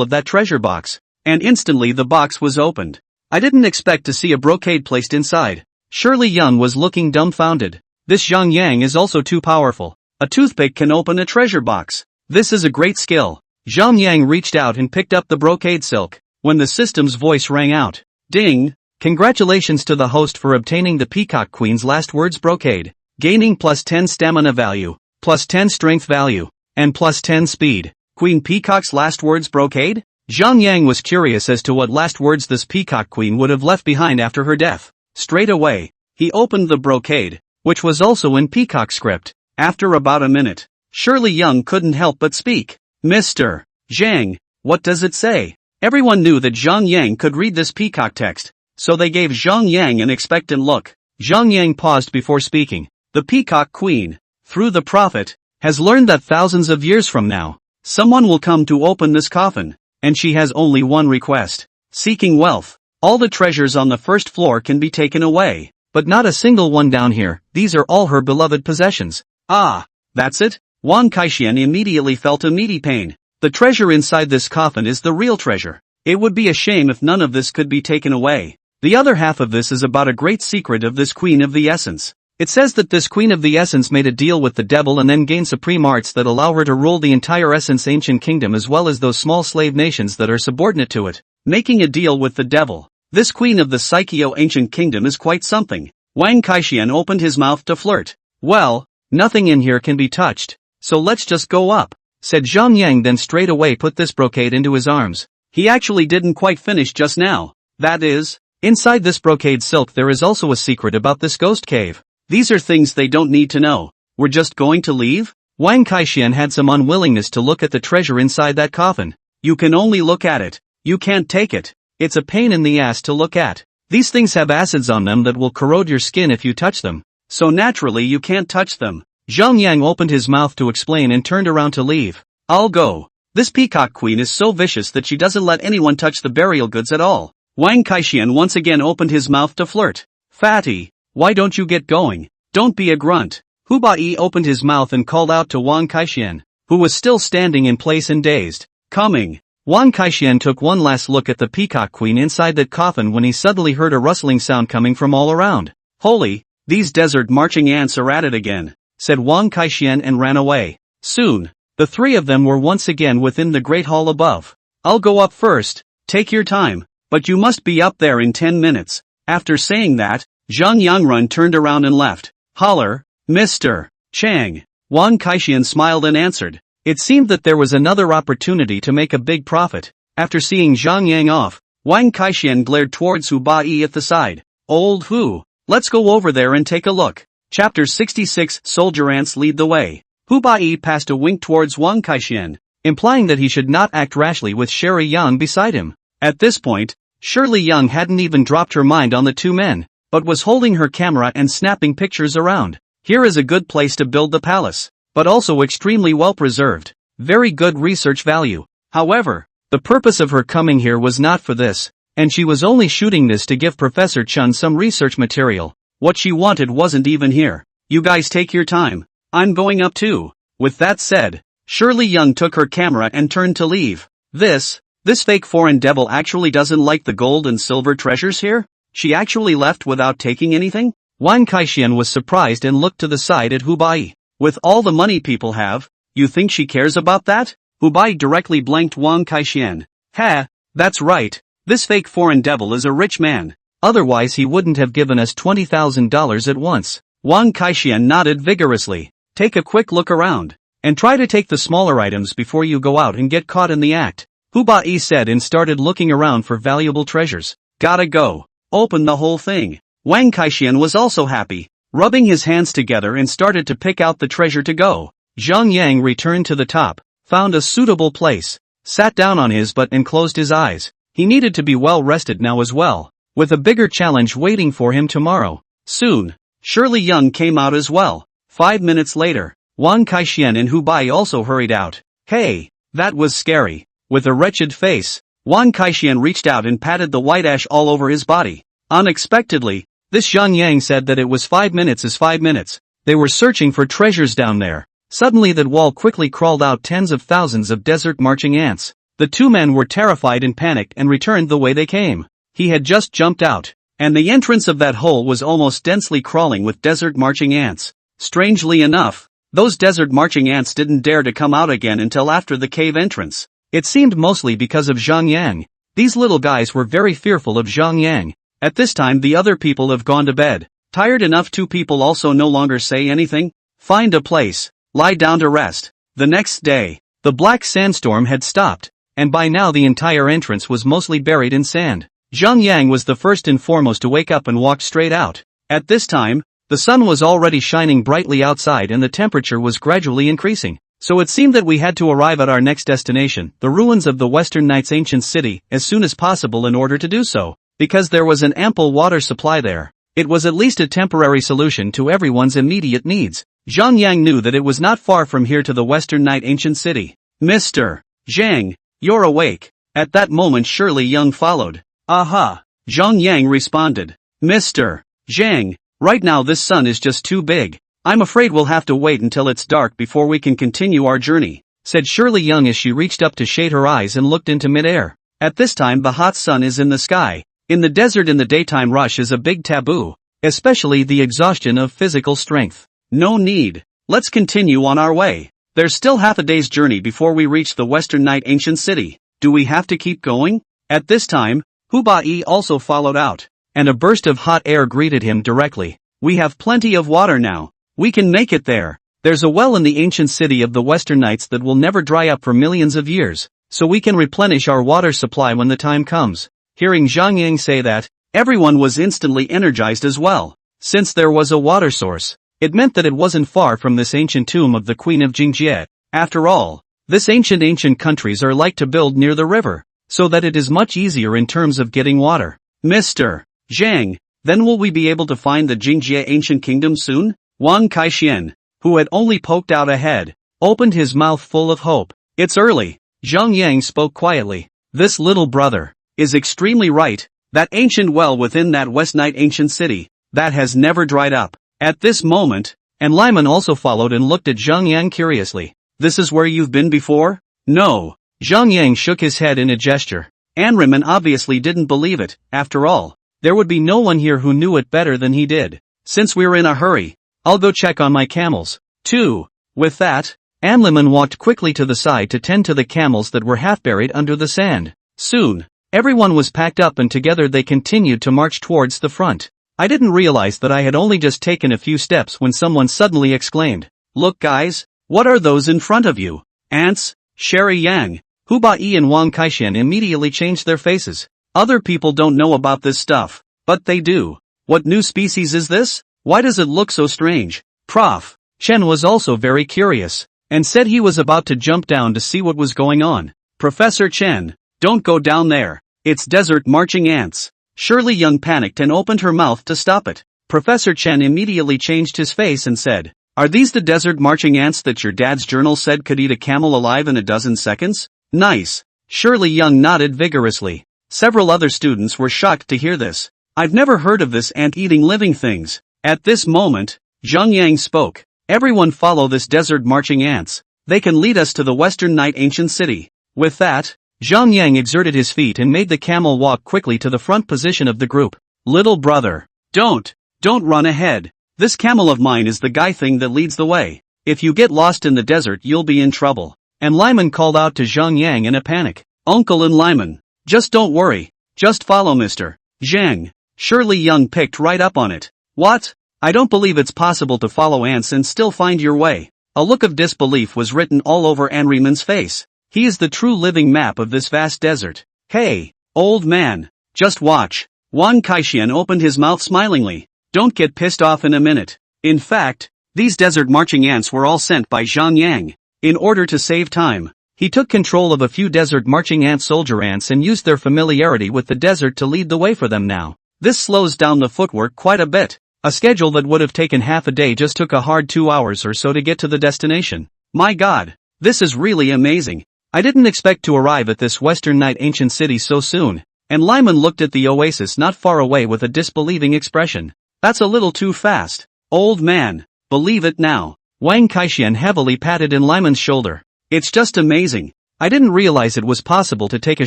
Speaker 1: of that treasure box. And instantly the box was opened. I didn't expect to see a brocade placed inside. Shirley Young was looking dumbfounded. This Zhang Yang is also too powerful. A toothpick can open a treasure box. This is a great skill. Zhang Yang reached out and picked up the brocade silk. When the system's voice rang out. Ding! Congratulations to the host for obtaining the Peacock Queen's last words brocade. Gaining plus 10 stamina value, plus 10 strength value, and plus 10 speed. Queen Peacock's last words brocade? Zhang Yang was curious as to what last words this Peacock Queen would have left behind after her death. Straight away, he opened the brocade, which was also in Peacock script. After about a minute, Shirley Young couldn't help but speak. Mr. Zhang, what does it say? Everyone knew that Zhang Yang could read this Peacock text, so they gave Zhang Yang an expectant look. Zhang Yang paused before speaking. The Peacock Queen, through the prophet, has learned that thousands of years from now, someone will come to open this coffin, and she has only one request. Seeking wealth. All the treasures on the first floor can be taken away, but not a single one down here. These are all her beloved possessions. Ah, that's it? Wang Kaixian immediately felt a meaty pain. The treasure inside this coffin is the real treasure. It would be a shame if none of this could be taken away. The other half of this is about a great secret of this Queen of the Essence. It says that this Queen of the Essence made a deal with the devil and then gained supreme arts that allow her to rule the entire Essence Ancient Kingdom as well as those small slave nations that are subordinate to it. Making a deal with the devil. This Queen of the Psycheo Ancient Kingdom is quite something. Wang Kaixian opened his mouth to flirt. Well, nothing in here can be touched, so let's just go up, said Zhang Yang, then straight away put this brocade into his arms. He actually didn't quite finish just now. That is, inside this brocade silk there is also a secret about this ghost cave. These are things they don't need to know. We're just going to leave? Wang Kaixian had some unwillingness to look at the treasure inside that coffin. You can only look at it. You can't take it. It's a pain in the ass to look at. These things have acids on them that will corrode your skin if you touch them. So naturally you can't touch them. Zhang Yang opened his mouth to explain and turned around to leave. I'll go. This Peacock Queen is so vicious that she doesn't let anyone touch the burial goods at all. Wang Kaixian once again opened his mouth to flirt. Fatty, why don't you get going? Don't be a grunt. Hu Bai opened his mouth and called out to Wang Kaixian, who was still standing in place and dazed. Coming. Wang Kaixian took one last look at the Peacock Queen inside that coffin when he suddenly heard a rustling sound coming from all around. Holy, these desert marching ants are at it again, said Wang Kaixian and ran away. Soon, the three of them were once again within the great hall above. I'll go up first, take your time, but you must be up there in 10 minutes. After saying that, Zhang Yangrun turned around and left. Holler, Mr. Chang. Wang Kaixian smiled and answered. It seemed that there was another opportunity to make a big profit. After seeing Zhang Yang off, Wang Kaixian glared towards Hu Bai at the side. Old Hu, let's go over there and take a look. Chapter 66 Soldier Ants Lead the Way. Hu Bai passed a wink towards Wang Kaixian, implying that he should not act rashly with Shirley Young beside him. At this point, Shirley Young hadn't even dropped her mind on the two men, but was holding her camera and snapping pictures around. Here is a good place to build the palace, but also extremely well preserved. Very good research value. However, the purpose of her coming here was not for this, and she was only shooting this to give Professor Chun some research material. What she wanted wasn't even here. You guys take your time. I'm going up too. With that said, Shirley Young took her camera and turned to leave. This fake foreign devil actually doesn't like the gold and silver treasures here? She actually left without taking anything? Wang Kaixian was surprised and looked to the side at Hu Bai. With all the money people have, you think she cares about that? Hu Bai directly blanked Wang Kaixian. Ha, that's right. This fake foreign devil is a rich man. Otherwise he wouldn't have given us $20,000 at once. Wang Kaixian nodded vigorously. Take a quick look around, and try to take the smaller items before you go out and get caught in the act. Hu Bai said and started looking around for valuable treasures. Gotta go. Open the whole thing. Wang Kaixian was also happy, rubbing his hands together and started to pick out the treasure to go. Zhang Yang returned to the top, found a suitable place, sat down on his butt and closed his eyes. He needed to be well rested now as well, with a bigger challenge waiting for him tomorrow. Soon, Shirley Young came out as well. 5 minutes later, Wang Kaixian and Hu Bai also hurried out. Hey, That was scary. With a wretched face, Wang Kaixian reached out and patted the white ash all over his body. Unexpectedly, this Zhang Yang said that it was 5 minutes is 5 minutes. They were searching for treasures down there. Suddenly that wall quickly crawled out tens of thousands of desert marching ants. The two men were terrified and panicked and returned the way they came. He had just jumped out, and the entrance of that hole was almost densely crawling with desert marching ants. Strangely enough, those desert marching ants didn't dare to come out again until after the cave entrance. It seemed mostly because of Zhang Yang. These little guys were very fearful of Zhang Yang. At this time the other people have gone to bed. Tired enough, two people also no longer say anything. Find a place, lie down to rest. The next day, the black sandstorm had stopped, and by now the entire entrance was mostly buried in sand. Zhang Yang was the first and foremost to wake up and walk straight out. At this time, the sun was already shining brightly outside and the temperature was gradually increasing. So it seemed that we had to arrive at our next destination, the ruins of the Western Knight's ancient city, as soon as possible in order to do so, because there was an ample water supply there. It was at least a temporary solution to everyone's immediate needs. Zhang Yang knew that it was not far from here to the Western Knight ancient city. Mr. Zhang, you're awake. At that moment Shirley Young followed. Aha! Zhang Yang responded. Mr. Zhang, right now this sun is just too big. I'm afraid we'll have to wait until it's dark before we can continue our journey, said Shirley Young as she reached up to shade her eyes and looked into midair. At this time the hot sun is in the sky. In the desert in the daytime rush is a big taboo, especially the exhaustion of physical strength. No need. Let's continue on our way. There's still half a day's journey before we reach the Western Knight ancient city. Do we have to keep going? At this time, Hu Bai also followed out, and a burst of hot air greeted him directly. We have plenty of water now. We can make it there. There's a well in the ancient city of the Western Knights that will never dry up for millions of years, so we can replenish our water supply when the time comes. Hearing Zhang Yang say that, everyone was instantly energized as well. Since there was a water source, it meant that it wasn't far from this ancient tomb of the Queen of Jingjie. After all, this ancient countries are like to build near the river, so that it is much easier in terms of getting water. Mr. Zhang, then will we be able to find the Jingjie ancient kingdom soon? Wang Kaixian, who had only poked out a head, opened his mouth full of hope. It's early. Zhang Yang spoke quietly. This little brother is extremely right. That ancient well within that West Knight ancient city, that has never dried up. At this moment, and Lyman also followed and looked at Zhang Yang curiously. This is where you've been before? No. Zhang Yang shook his head in a gesture. Anriman obviously didn't believe it. After all, there would be no one here who knew it better than he did. Since we're in a hurry, I'll go check on my camels, too. With that, Anliman walked quickly to the side to tend to the camels that were half buried under the sand. Soon, everyone was packed up and together they continued to march towards the front. I didn't realize that I had only just taken a few steps when someone suddenly exclaimed, Look guys, what are those in front of you? Ants? Sherry Yang, Hu Bai and Wang Kaixian immediately changed their faces. Other people don't know about this stuff, but they do. What new species is this? Why does it look so strange? Prof. Chen was also very curious, and said he was about to jump down to see what was going on. Professor Chen, don't go down there. It's desert marching ants. Shirley Young panicked and opened her mouth to stop it. Professor Chen immediately changed his face and said, Are these the desert marching ants that your dad's journal said could eat a camel alive in a dozen seconds? Nice. Shirley Young nodded vigorously. Several other students were shocked to hear this. I've never heard of this ant-eating living things. At this moment, Zhang Yang spoke. Everyone follow this desert marching ants. They can lead us to the Western Knight ancient city. With that, Zhang Yang exerted his feet and made the camel walk quickly to the front position of the group. Little brother, don't run ahead. This camel of mine is the guy thing that leads the way. If you get lost in the desert you'll be in trouble. And Lyman called out to Zhang Yang in a panic. Uncle and Lyman, just don't worry. Just follow Mr. Zhang. Shirley Young picked right up on it. What? I don't believe it's possible to follow ants and still find your way. A look of disbelief was written all over Anriman's face. He is the true living map of this vast desert. Hey, old man, just watch. Wang Kaixian opened his mouth smilingly. Don't get pissed off in a minute. In fact, these desert marching ants were all sent by Zhang Yang. In order to save time, he took control of a few desert marching ant soldier ants and used their familiarity with the desert to lead the way for them now. This slows down the footwork quite a bit. A schedule that would have taken half a day just took a hard 2 hours or so to get to the destination. My God, this is really amazing. I didn't expect to arrive at this Western Night ancient city so soon, and Lyman looked at the oasis not far away with a disbelieving expression. That's a little too fast. Old man, believe it now. Wang Kaixian heavily patted in Lyman's shoulder. It's just amazing. I didn't realize it was possible to take a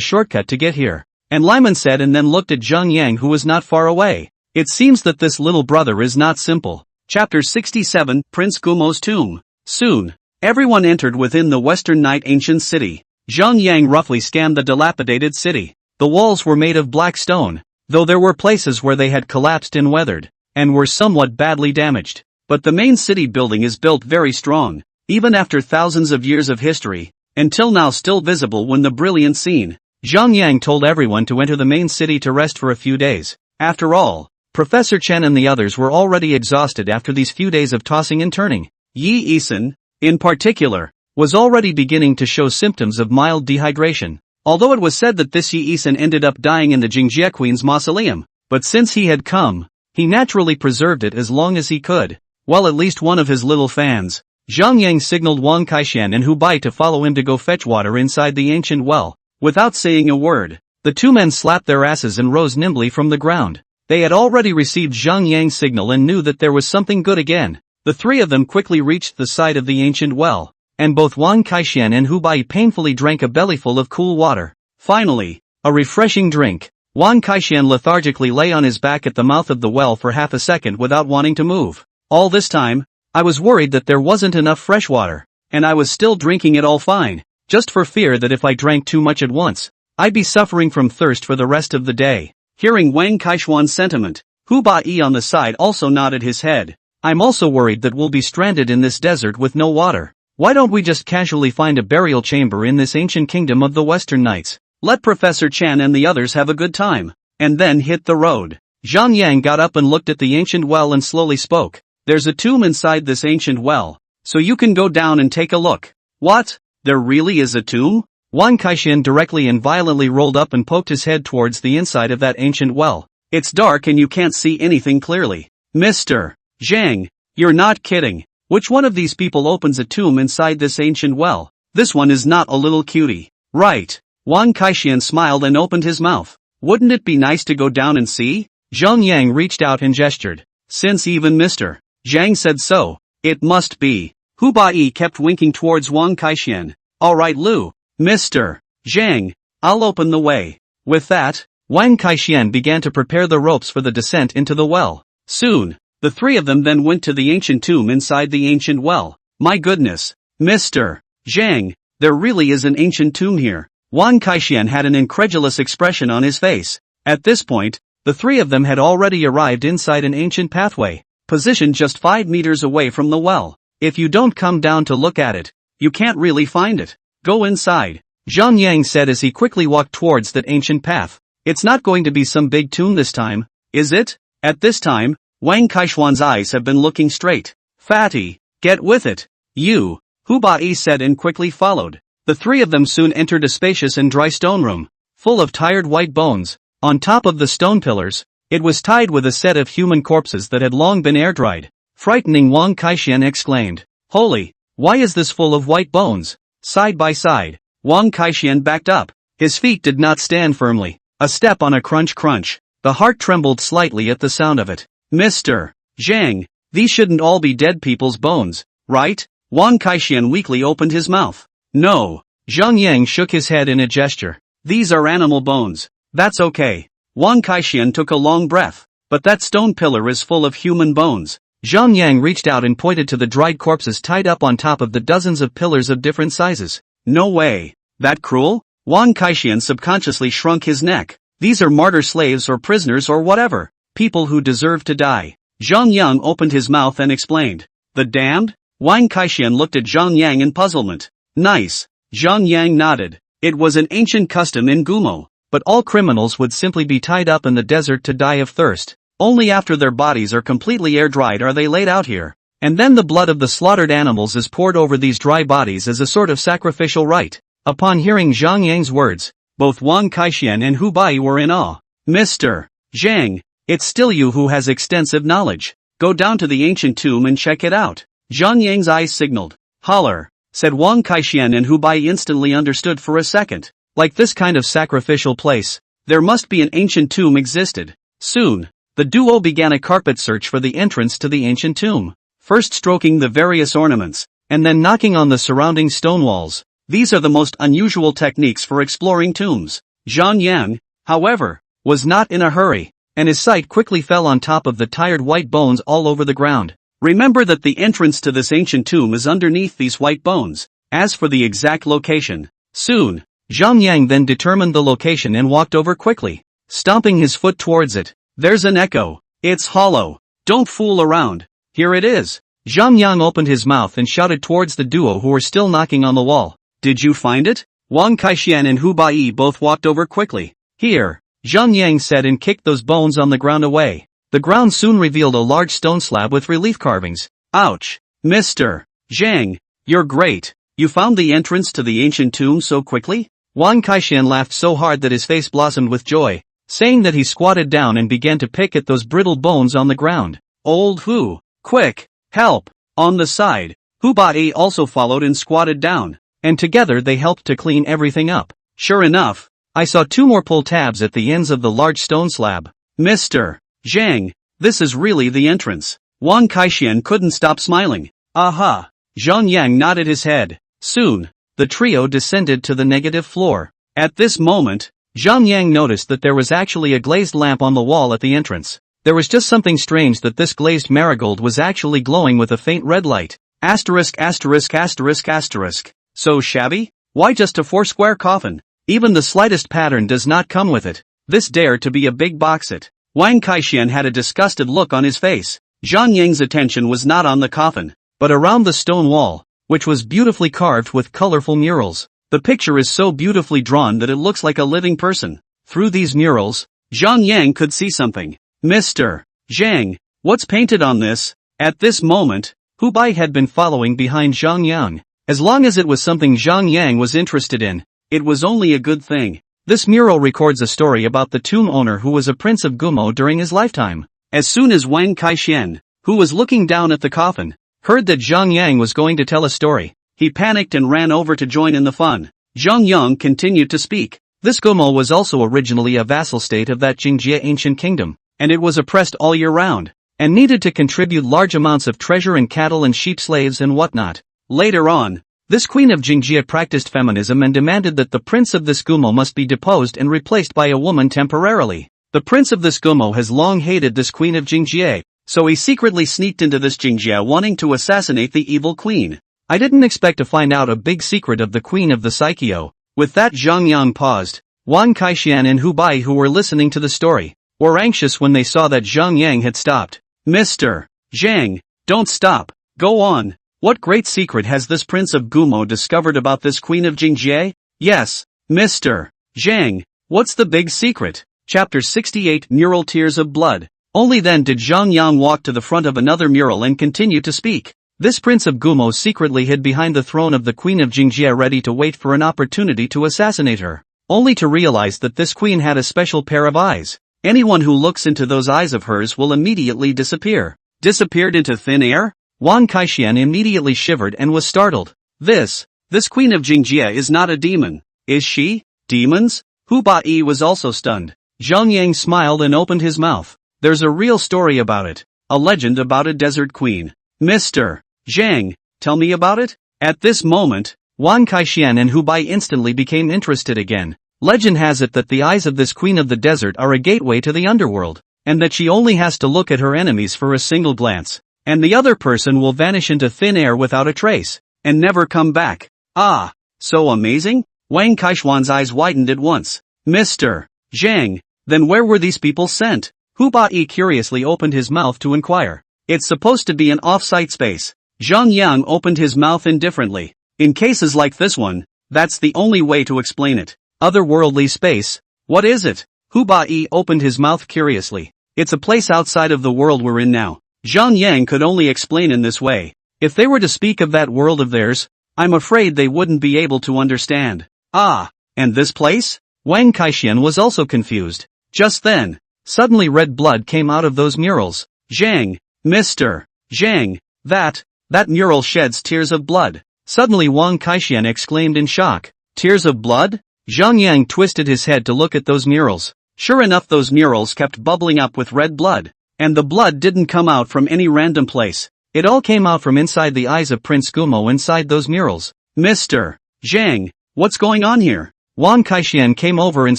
Speaker 1: shortcut to get here. And Lyman said and then looked at Zhang Yang who was not far away. It seems that this little brother is not simple. Chapter 67, Prince Gumo's Tomb. Soon, everyone entered within the Western Night ancient city. Zhang Yang roughly scanned the dilapidated city. The walls were made of black stone, though there were places where they had collapsed and weathered, and were somewhat badly damaged. But the main city building is built very strong, even after thousands of years of history, until now still visible when the brilliant scene. Zhang Yang told everyone to enter the main city to rest for a few days. After all, Professor Chen and the others were already exhausted after these few days of tossing and turning. Yi Yisun, in particular, was already beginning to show symptoms of mild dehydration. Although it was said that this Yi Yisun ended up dying in the Jingjie Queen's mausoleum, but since he had come, he naturally preserved it as long as he could. While at least one of his little fans, Zhang Yang signaled Wang Kaixian and Hu Bai to follow him to go fetch water inside the ancient well. Without saying a word, the two men slapped their asses and rose nimbly from the ground. They had already received Zhang Yang's signal and knew that there was something good again. The three of them quickly reached the side of the ancient well, and both Wang Kaixian and Hu Bai painfully drank a bellyful of cool water. Finally, a refreshing drink. Wang Kaixian lethargically lay on his back at the mouth of the well for half a second without wanting to move. All this time, I was worried that there wasn't enough fresh water, and I was still drinking it all fine, just for fear that if I drank too much at once, I'd be suffering from thirst for the rest of the day. Hearing Wang Kaixian's sentiment, Hu Bai on the side also nodded his head. I'm also worried that we'll be stranded in this desert with no water. Why don't we just casually find a burial chamber in this ancient kingdom of the Western Knights? Let Professor Chan and the others have a good time, and then hit the road. Zhang Yang got up and looked at the ancient well and slowly spoke. There's a tomb inside this ancient well, so you can go down and take a look. What? There really is a tomb? Wang Kaixian directly and violently rolled up and poked his head towards the inside of that ancient well. It's dark and you can't see anything clearly. Mr. Zhang, you're not kidding. Which one of these people opens a tomb inside this ancient well? This one is not a little cutie. Right. Wang Kaixian smiled and opened his mouth. Wouldn't it be nice to go down and see? Zhang Yang reached out and gestured. Since even Mr. Zhang said so, it must be. Hu Bai kept winking towards Wang Kaixian. Alright Lu, Mr. Zhang, I'll open the way. With that, Wang Kaixian began to prepare the ropes for the descent into the well. Soon, the three of them then went to the ancient tomb inside the ancient well. My goodness, Mr. Zhang, there really is an ancient tomb here. Wang Kaixian had an incredulous expression on his face. At this point, the three of them had already arrived inside an ancient pathway, positioned just 5 meters away from the well. If you don't come down to look at it, you can't really find it. Go inside, Zhang Yang said as he quickly walked towards that ancient path. It's not going to be some big tomb this time, is it? At this time, Wang Kaixian's eyes have been looking straight. Fatty, get with it. You, Hu Bai said and quickly followed. The three of them soon entered a spacious and dry stone room, full of tired white bones. On top of the stone pillars, it was tied with a set of human corpses that had long been air-dried. Frightening, Wang Kaixian exclaimed. Holy, why is this full of white bones? Side by side, Wang Kaixian backed up. His feet did not stand firmly. A step on a crunch. The heart trembled slightly at the sound of it. Mr. Zhang, these shouldn't all be dead people's bones, right? Wang Kaixian weakly opened his mouth. No. Zhang Yang shook his head in a gesture. These are animal bones. That's okay. Wang Kaixian took a long breath. But that stone pillar is full of human bones. Zhang Yang reached out and pointed to the dried corpses tied up on top of the dozens of pillars of different sizes. No way. That cruel? Wang Kaixian subconsciously shrunk his neck. These are martyr slaves or prisoners or whatever. People who deserve to die. Zhang Yang opened his mouth and explained. The damned? Wang Kaixian looked at Zhang Yang in puzzlement. Nice. Zhang Yang nodded. It was an ancient custom in Gumo, but all criminals would simply be tied up in the desert to die of thirst. Only after their bodies are completely air-dried are they laid out here, and then the blood of the slaughtered animals is poured over these dry bodies as a sort of sacrificial rite. Upon hearing Zhang Yang's words, both Wang Kaixian and Hu Bai were in awe. Mr. Zhang, it's still you who has extensive knowledge. Go down to the ancient tomb and check it out. Zhang Yang's eyes signaled. Holler. said Wang Kaixian, and Hubai instantly understood for a second. Like this kind of sacrificial place, there must be an ancient tomb existed. Soon, the duo began a carpet search for the entrance to the ancient tomb, first stroking the various ornaments, and then knocking on the surrounding stone walls. These are the most unusual techniques for exploring tombs. Zhang Yang, however, was not in a hurry, and his sight quickly fell on top of the tired white bones all over the ground. Remember that the entrance to this ancient tomb is underneath these white bones. As for the exact location, soon, Zhang Yang then determined the location and walked over quickly, stomping his foot towards it. There's an echo. It's hollow. Don't fool around. Here it is. Zhang Yang opened his mouth and shouted towards the duo who were still knocking on the wall. Did you find it? Wang Kaixian and Hu Bai both walked over quickly. Here, Zhang Yang said, and kicked those bones on the ground away. The ground soon revealed a large stone slab with relief carvings. Ouch! Mr. Zhang, you're great. You found the entrance to the ancient tomb so quickly? Wang Kaixian laughed so hard that his face blossomed with joy, saying that he squatted down and began to pick at those brittle bones on the ground. Old Hu, quick, help! On the side, Hu Bai also followed and squatted down, and together they helped to clean everything up. Sure enough, I saw two more pull tabs at the ends of the large stone slab. Mr. Zhang, this is really the entrance. Wang Kaixian couldn't stop smiling. Aha! Zhang Yang nodded his head. Soon, the trio descended to the negative floor. At this moment, Zhang Yang noticed that there was actually a glazed lamp on the wall at the entrance. There was just something strange that this glazed marigold was actually glowing with a faint red light. Asterisk asterisk asterisk asterisk. So shabby? Why just a 4-square coffin? Even the slightest pattern does not come with it. This dare to be a big box it. Wang Kaixian had a disgusted look on his face. Zhang Yang's attention was not on the coffin, but around the stone wall, which was beautifully carved with colorful murals. The picture is so beautifully drawn that it looks like a living person. Through these murals, Zhang Yang could see something. Mr. Zhang, what's painted on this? At this moment, Hu Bai had been following behind Zhang Yang. As long as it was something Zhang Yang was interested in, it was only a good thing. This mural records a story about the tomb owner who was a prince of Gumo during his lifetime. As soon as Wang Kaixian, who was looking down at the coffin, heard that Zhang Yang was going to tell a story, he panicked and ran over to join in the fun. Zhang Yang continued to speak. This Gumo was also originally a vassal state of that Jingjie ancient kingdom, and it was oppressed all year round, and needed to contribute large amounts of treasure and cattle and sheep slaves and whatnot. Later on, this queen of Jingjie practiced feminism and demanded that the prince of this Gumo must be deposed and replaced by a woman temporarily. The prince of this Gumo has long hated this queen of Jingjie, so he secretly sneaked into this Jingjie wanting to assassinate the evil queen. I didn't expect to find out a big secret of the queen of the Saikyo. With that, Zhang Yang paused. Wang Kaixian and Hu Bai, who were listening to the story, were anxious when they saw that Zhang Yang had stopped. Mr. Zhang, don't stop. Go on. What great secret has this prince of Gumo discovered about this queen of Jingjie? Yes, Mr. Zhang, what's the big secret? Chapter 68, Mural Tears of Blood. Only then did Zhang Yang walk to the front of another mural and continue to speak. This prince of Gumo secretly hid behind the throne of the queen of Jingjie, ready to wait for an opportunity to assassinate her, only to realize that this queen had a special pair of eyes. Anyone who looks into those eyes of hers will immediately disappear. Disappeared into thin air? Wang Kaixian immediately shivered and was startled. This queen of Jingjie is not a demon, is she? Demons? Hu Bai was also stunned. Zhang Yang smiled and opened his mouth. There's a real story about it. A legend about a desert queen. Mr. Zhang, tell me about it? At this moment, Wang Kaixian and Hu Bai instantly became interested again. Legend has it that the eyes of this queen of the desert are a gateway to the underworld, and that she only has to look at her enemies for a single glance, and the other person will vanish into thin air without a trace, and never come back. Ah, so amazing? Wang Kaixian's eyes widened at once. Mr. Zhang, then where were these people sent? Hu Bai curiously opened his mouth to inquire. It's supposed to be an off-site space. Zhang Yang opened his mouth indifferently. In cases like this one, that's the only way to explain it. Otherworldly space? What is it? Hu Bai opened his mouth curiously. It's a place outside of the world we're in now. Zhang Yang could only explain in this way. If they were to speak of that world of theirs, I'm afraid they wouldn't be able to understand. Ah, and this place? Wang Kaixian was also confused. Just then, suddenly red blood came out of those murals. Zhang, Mr. Zhang, that mural sheds tears of blood. Suddenly Wang Kaixian exclaimed in shock. Tears of blood? Zhang Yang twisted his head to look at those murals. Sure enough, those murals kept bubbling up with red blood. And the blood didn't come out from any random place. It all came out from inside the eyes of Prince Gumo inside those murals. Mr. Zhang, what's going on here? Wang Kaixian came over and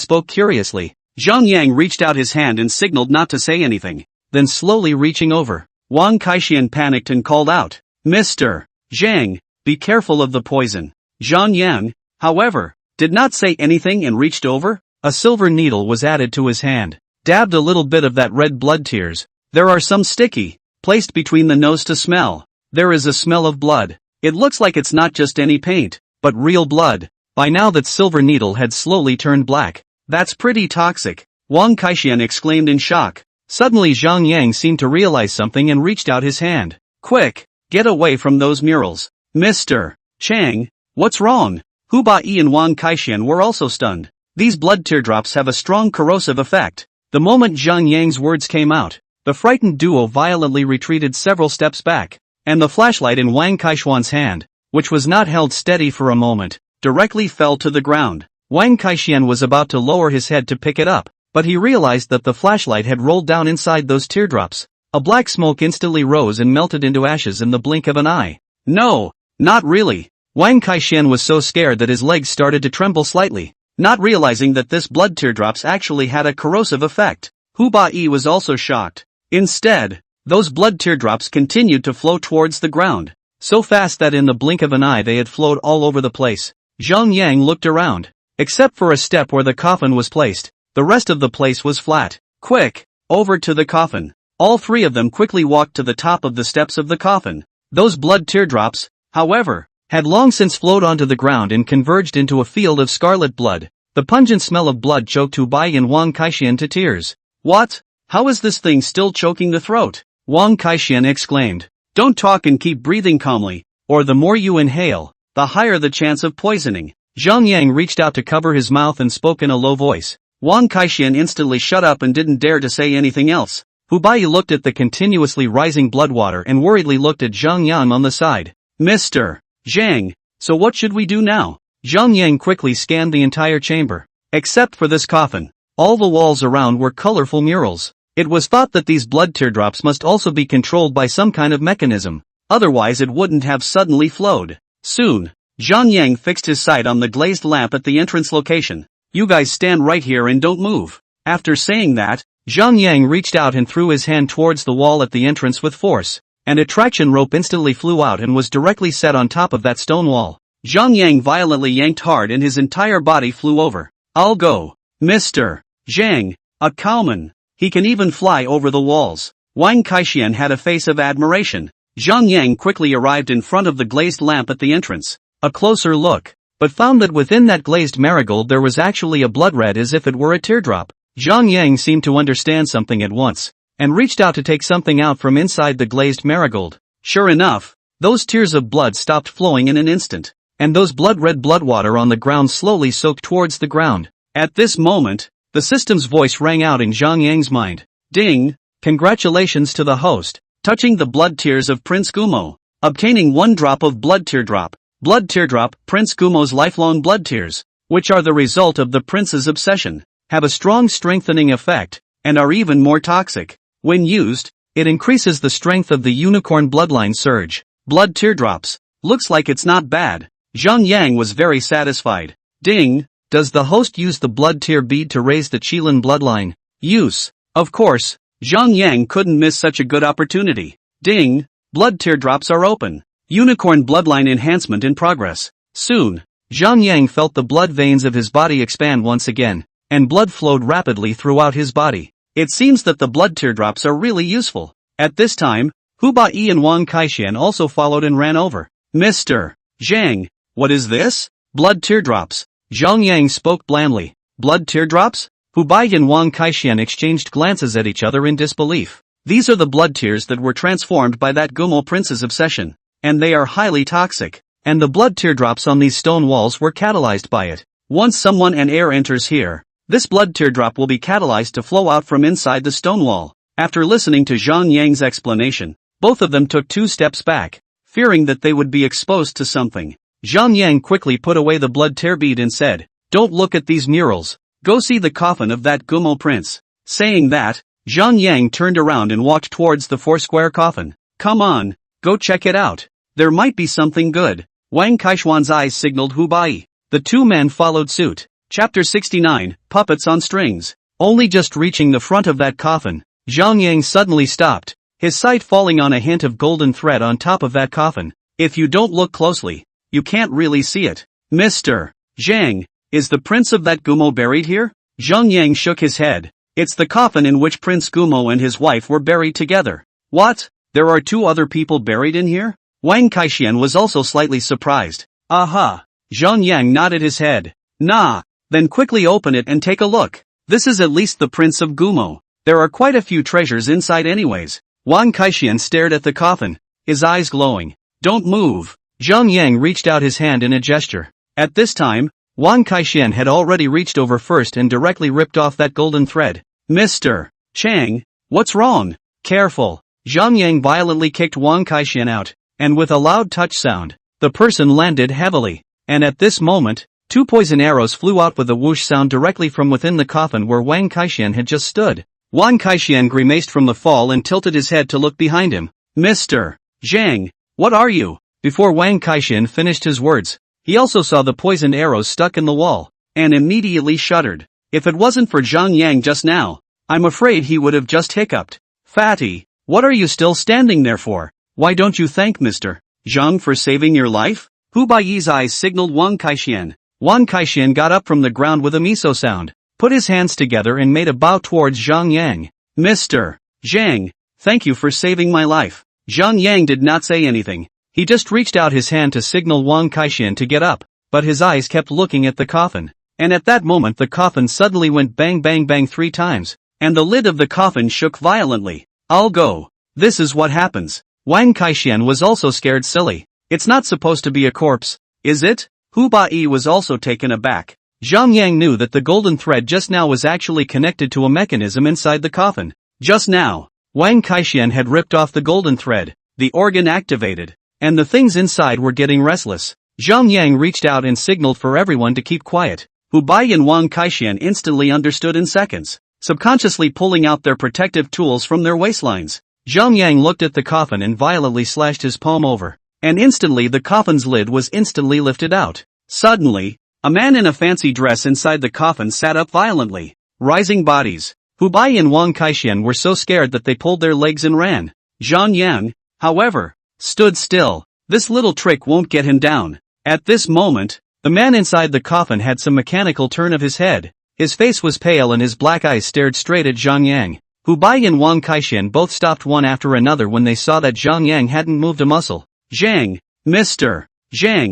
Speaker 1: spoke curiously. Zhang Yang reached out his hand and signaled not to say anything. Then slowly reaching over, Wang Kaixian panicked and called out, Mr. Zhang, be careful of the poison. Zhang Yang, however, did not say anything and reached over. A silver needle was added to his hand, dabbed a little bit of that red blood tears. There are some sticky, placed between the nose to smell. There is a smell of blood. It looks like it's not just any paint, but real blood. By now that silver needle had slowly turned black. That's pretty toxic. Wang Kaixian exclaimed in shock. Suddenly Zhang Yang seemed to realize something and reached out his hand. Quick, get away from those murals. Mr. Chang, what's wrong? Hu Bai and Wang Kaixian were also stunned. These blood teardrops have a strong corrosive effect. The moment Zhang Yang's words came out, the frightened duo violently retreated several steps back, and the flashlight in Wang Kaixian's hand, which was not held steady for a moment, directly fell to the ground. Wang Kaixian was about to lower his head to pick it up, but he realized that the flashlight had rolled down inside those teardrops. A black smoke instantly rose and melted into ashes in the blink of an eye. No, not really. Wang Kaixian was so scared that his legs started to tremble slightly, not realizing that this blood teardrops actually had a corrosive effect. Hu Bai was also shocked. Instead, those blood teardrops continued to flow towards the ground, so fast that in the blink of an eye they had flowed all over the place. Zhang Yang looked around. Except for a step where the coffin was placed, the rest of the place was flat. Quick, over to the coffin. All three of them quickly walked to the top of the steps of the coffin. Those blood teardrops, however, had long since flowed onto the ground and converged into a field of scarlet blood. The pungent smell of blood choked Hu Bai and Wang Kaixian to tears. What? How is this thing still choking the throat? Wang Kaixian exclaimed. Don't talk and keep breathing calmly, or the more you inhale, the higher the chance of poisoning. Zhang Yang reached out to cover his mouth and spoke in a low voice. Wang Kaixian instantly shut up and didn't dare to say anything else. Hu Bai looked at the continuously rising blood water and worriedly looked at Zhang Yang on the side. Mr. Zhang, so what should we do now? Zhang Yang quickly scanned the entire chamber. Except for this coffin, all the walls around were colorful murals. It was thought that these blood teardrops must also be controlled by some kind of mechanism. Otherwise it wouldn't have suddenly flowed. Soon, Zhang Yang fixed his sight on the glazed lamp at the entrance location. You guys stand right here and don't move. After saying that, Zhang Yang reached out and threw his hand towards the wall at the entrance with force. An attraction rope instantly flew out and was directly set on top of that stone wall. Zhang Yang violently yanked hard and his entire body flew over. I'll go. Mr. Zhang, a cowman. He can even fly over the walls. Wang Kaixian had a face of admiration. Zhang Yang quickly arrived in front of the glazed lamp at the entrance. A closer look, but found that within that glazed marigold there was actually a blood red as if it were a teardrop. Zhang Yang seemed to understand something at once, and reached out to take something out from inside the glazed marigold. Sure enough, those tears of blood stopped flowing in an instant, and those blood-red blood water on the ground slowly soaked towards the ground. At this moment, the system's voice rang out in Zhang Yang's mind. Ding! Congratulations to the host, touching the blood tears of Prince Gumo, obtaining 1 drop of blood teardrop. Blood teardrop, Prince Gumo's lifelong blood tears, which are the result of the prince's obsession, have a strong strengthening effect, and are even more toxic. When used, it increases the strength of the unicorn bloodline surge. Blood teardrops. Looks like it's not bad. Zhang Yang was very satisfied. Ding! Does the host use the blood tear bead to raise the Qilin bloodline? Use. Of course. Zhang Yang couldn't miss such a good opportunity. Ding! Blood teardrops are open. Unicorn bloodline enhancement in progress. Soon, Zhang Yang felt the blood veins of his body expand once again, and blood flowed rapidly throughout his body. It seems that the blood teardrops are really useful. At this time, Hu Bai and Wang Kaixian also followed and ran over. Mr. Zhang, what is this? Blood teardrops. Zhang Yang spoke blandly. Blood teardrops? Hu Bai and Wang Kaixian exchanged glances at each other in disbelief. These are the blood tears that were transformed by that Gumo prince's obsession, and they are highly toxic, and the blood teardrops on these stone walls were catalyzed by it. Once someone and air enters here, this blood teardrop will be catalyzed to flow out from inside the stone wall. After listening to Zhang Yang's explanation, both of them took 2 steps back, fearing that they would be exposed to something. Zhang Yang quickly put away the blood tear bead and said, "Don't look at these murals. Go see the coffin of that Gumo prince." Saying that, Zhang Yang turned around and walked towards the four-square coffin. "Come on, go check it out. There might be something good." Wang Kaishuan's eyes signaled Hu Bai. The two men followed suit. Chapter 69, Puppets on Strings. Only just reaching the front of that coffin, Zhang Yang suddenly stopped, his sight falling on a hint of golden thread on top of that coffin. If you don't look closely, you can't really see it. "Mr. Zhang, is the prince of that Gumo buried here?" Zhang Yang shook his head. "It's the coffin in which Prince Gumo and his wife were buried together." "What? There are two other people buried in here?" Wang Kaixian was also slightly surprised. "Aha." Zhang Yang nodded his head. "Nah. Then quickly open it and take a look. This is at least the Prince of Gumo. There are quite a few treasures inside anyways." Wang Kaixian stared at the coffin, his eyes glowing. "Don't move." Zhang Yang reached out his hand in a gesture. At this time, Wang Kaixian had already reached over first and directly ripped off that golden thread. "Mr. Chang, what's wrong?" "Careful." Zhang Yang violently kicked Wang Kaixian out, and with a loud touch sound, the person landed heavily. And at this moment, two poison arrows flew out with a whoosh sound directly from within the coffin where Wang Kaixian had just stood. Wang Kaixian grimaced from the fall and tilted his head to look behind him. "Mr. Zhang, what are you?" Before Wang Kaixian finished his words, he also saw the poisoned arrows stuck in the wall, and immediately shuddered. If it wasn't for Zhang Yang just now, I'm afraid he would have just hiccuped. "Fatty, what are you still standing there for? Why don't you thank Mr. Zhang for saving your life?" Hu Baiyi's eyes signaled Wang Kaixian. Wang Kaixian got up from the ground with a miso sound, put his hands together and made a bow towards Zhang Yang. "Mr. Zhang, thank you for saving my life." Zhang Yang did not say anything. He just reached out his hand to signal Wang Kaixian to get up, but his eyes kept looking at the coffin. And at that moment the coffin suddenly went bang bang bang 3 times, and the lid of the coffin shook violently. "I'll go. This is what happens." Wang Kaixian was also scared silly. "It's not supposed to be a corpse, is it?" Hu Bai was also taken aback. Zhang Yang knew that the golden thread just now was actually connected to a mechanism inside the coffin. Just now, Wang Kaixian had ripped off the golden thread, the organ activated, and the things inside were getting restless. Zhang Yang reached out and signaled for everyone to keep quiet. Hu Bai and Wang Kaixian instantly understood in seconds, subconsciously pulling out their protective tools from their waistlines. Zhang Yang looked at the coffin and violently slashed his palm over. And instantly the coffin's lid was instantly lifted out. Suddenly, a man in a fancy dress inside the coffin sat up violently. Rising bodies. Hu Bai and Wang Kaixian were so scared that they pulled their legs and ran. Zhang Yang, however, stood still. This little trick won't get him down. At this moment, the man inside the coffin had some mechanical turn of his head. His face was pale and his black eyes stared straight at Zhang Yang. Hu Bai and Wang Kaixian both stopped one after another when they saw that Zhang Yang hadn't moved a muscle. "Zhang, Mr. Zhang,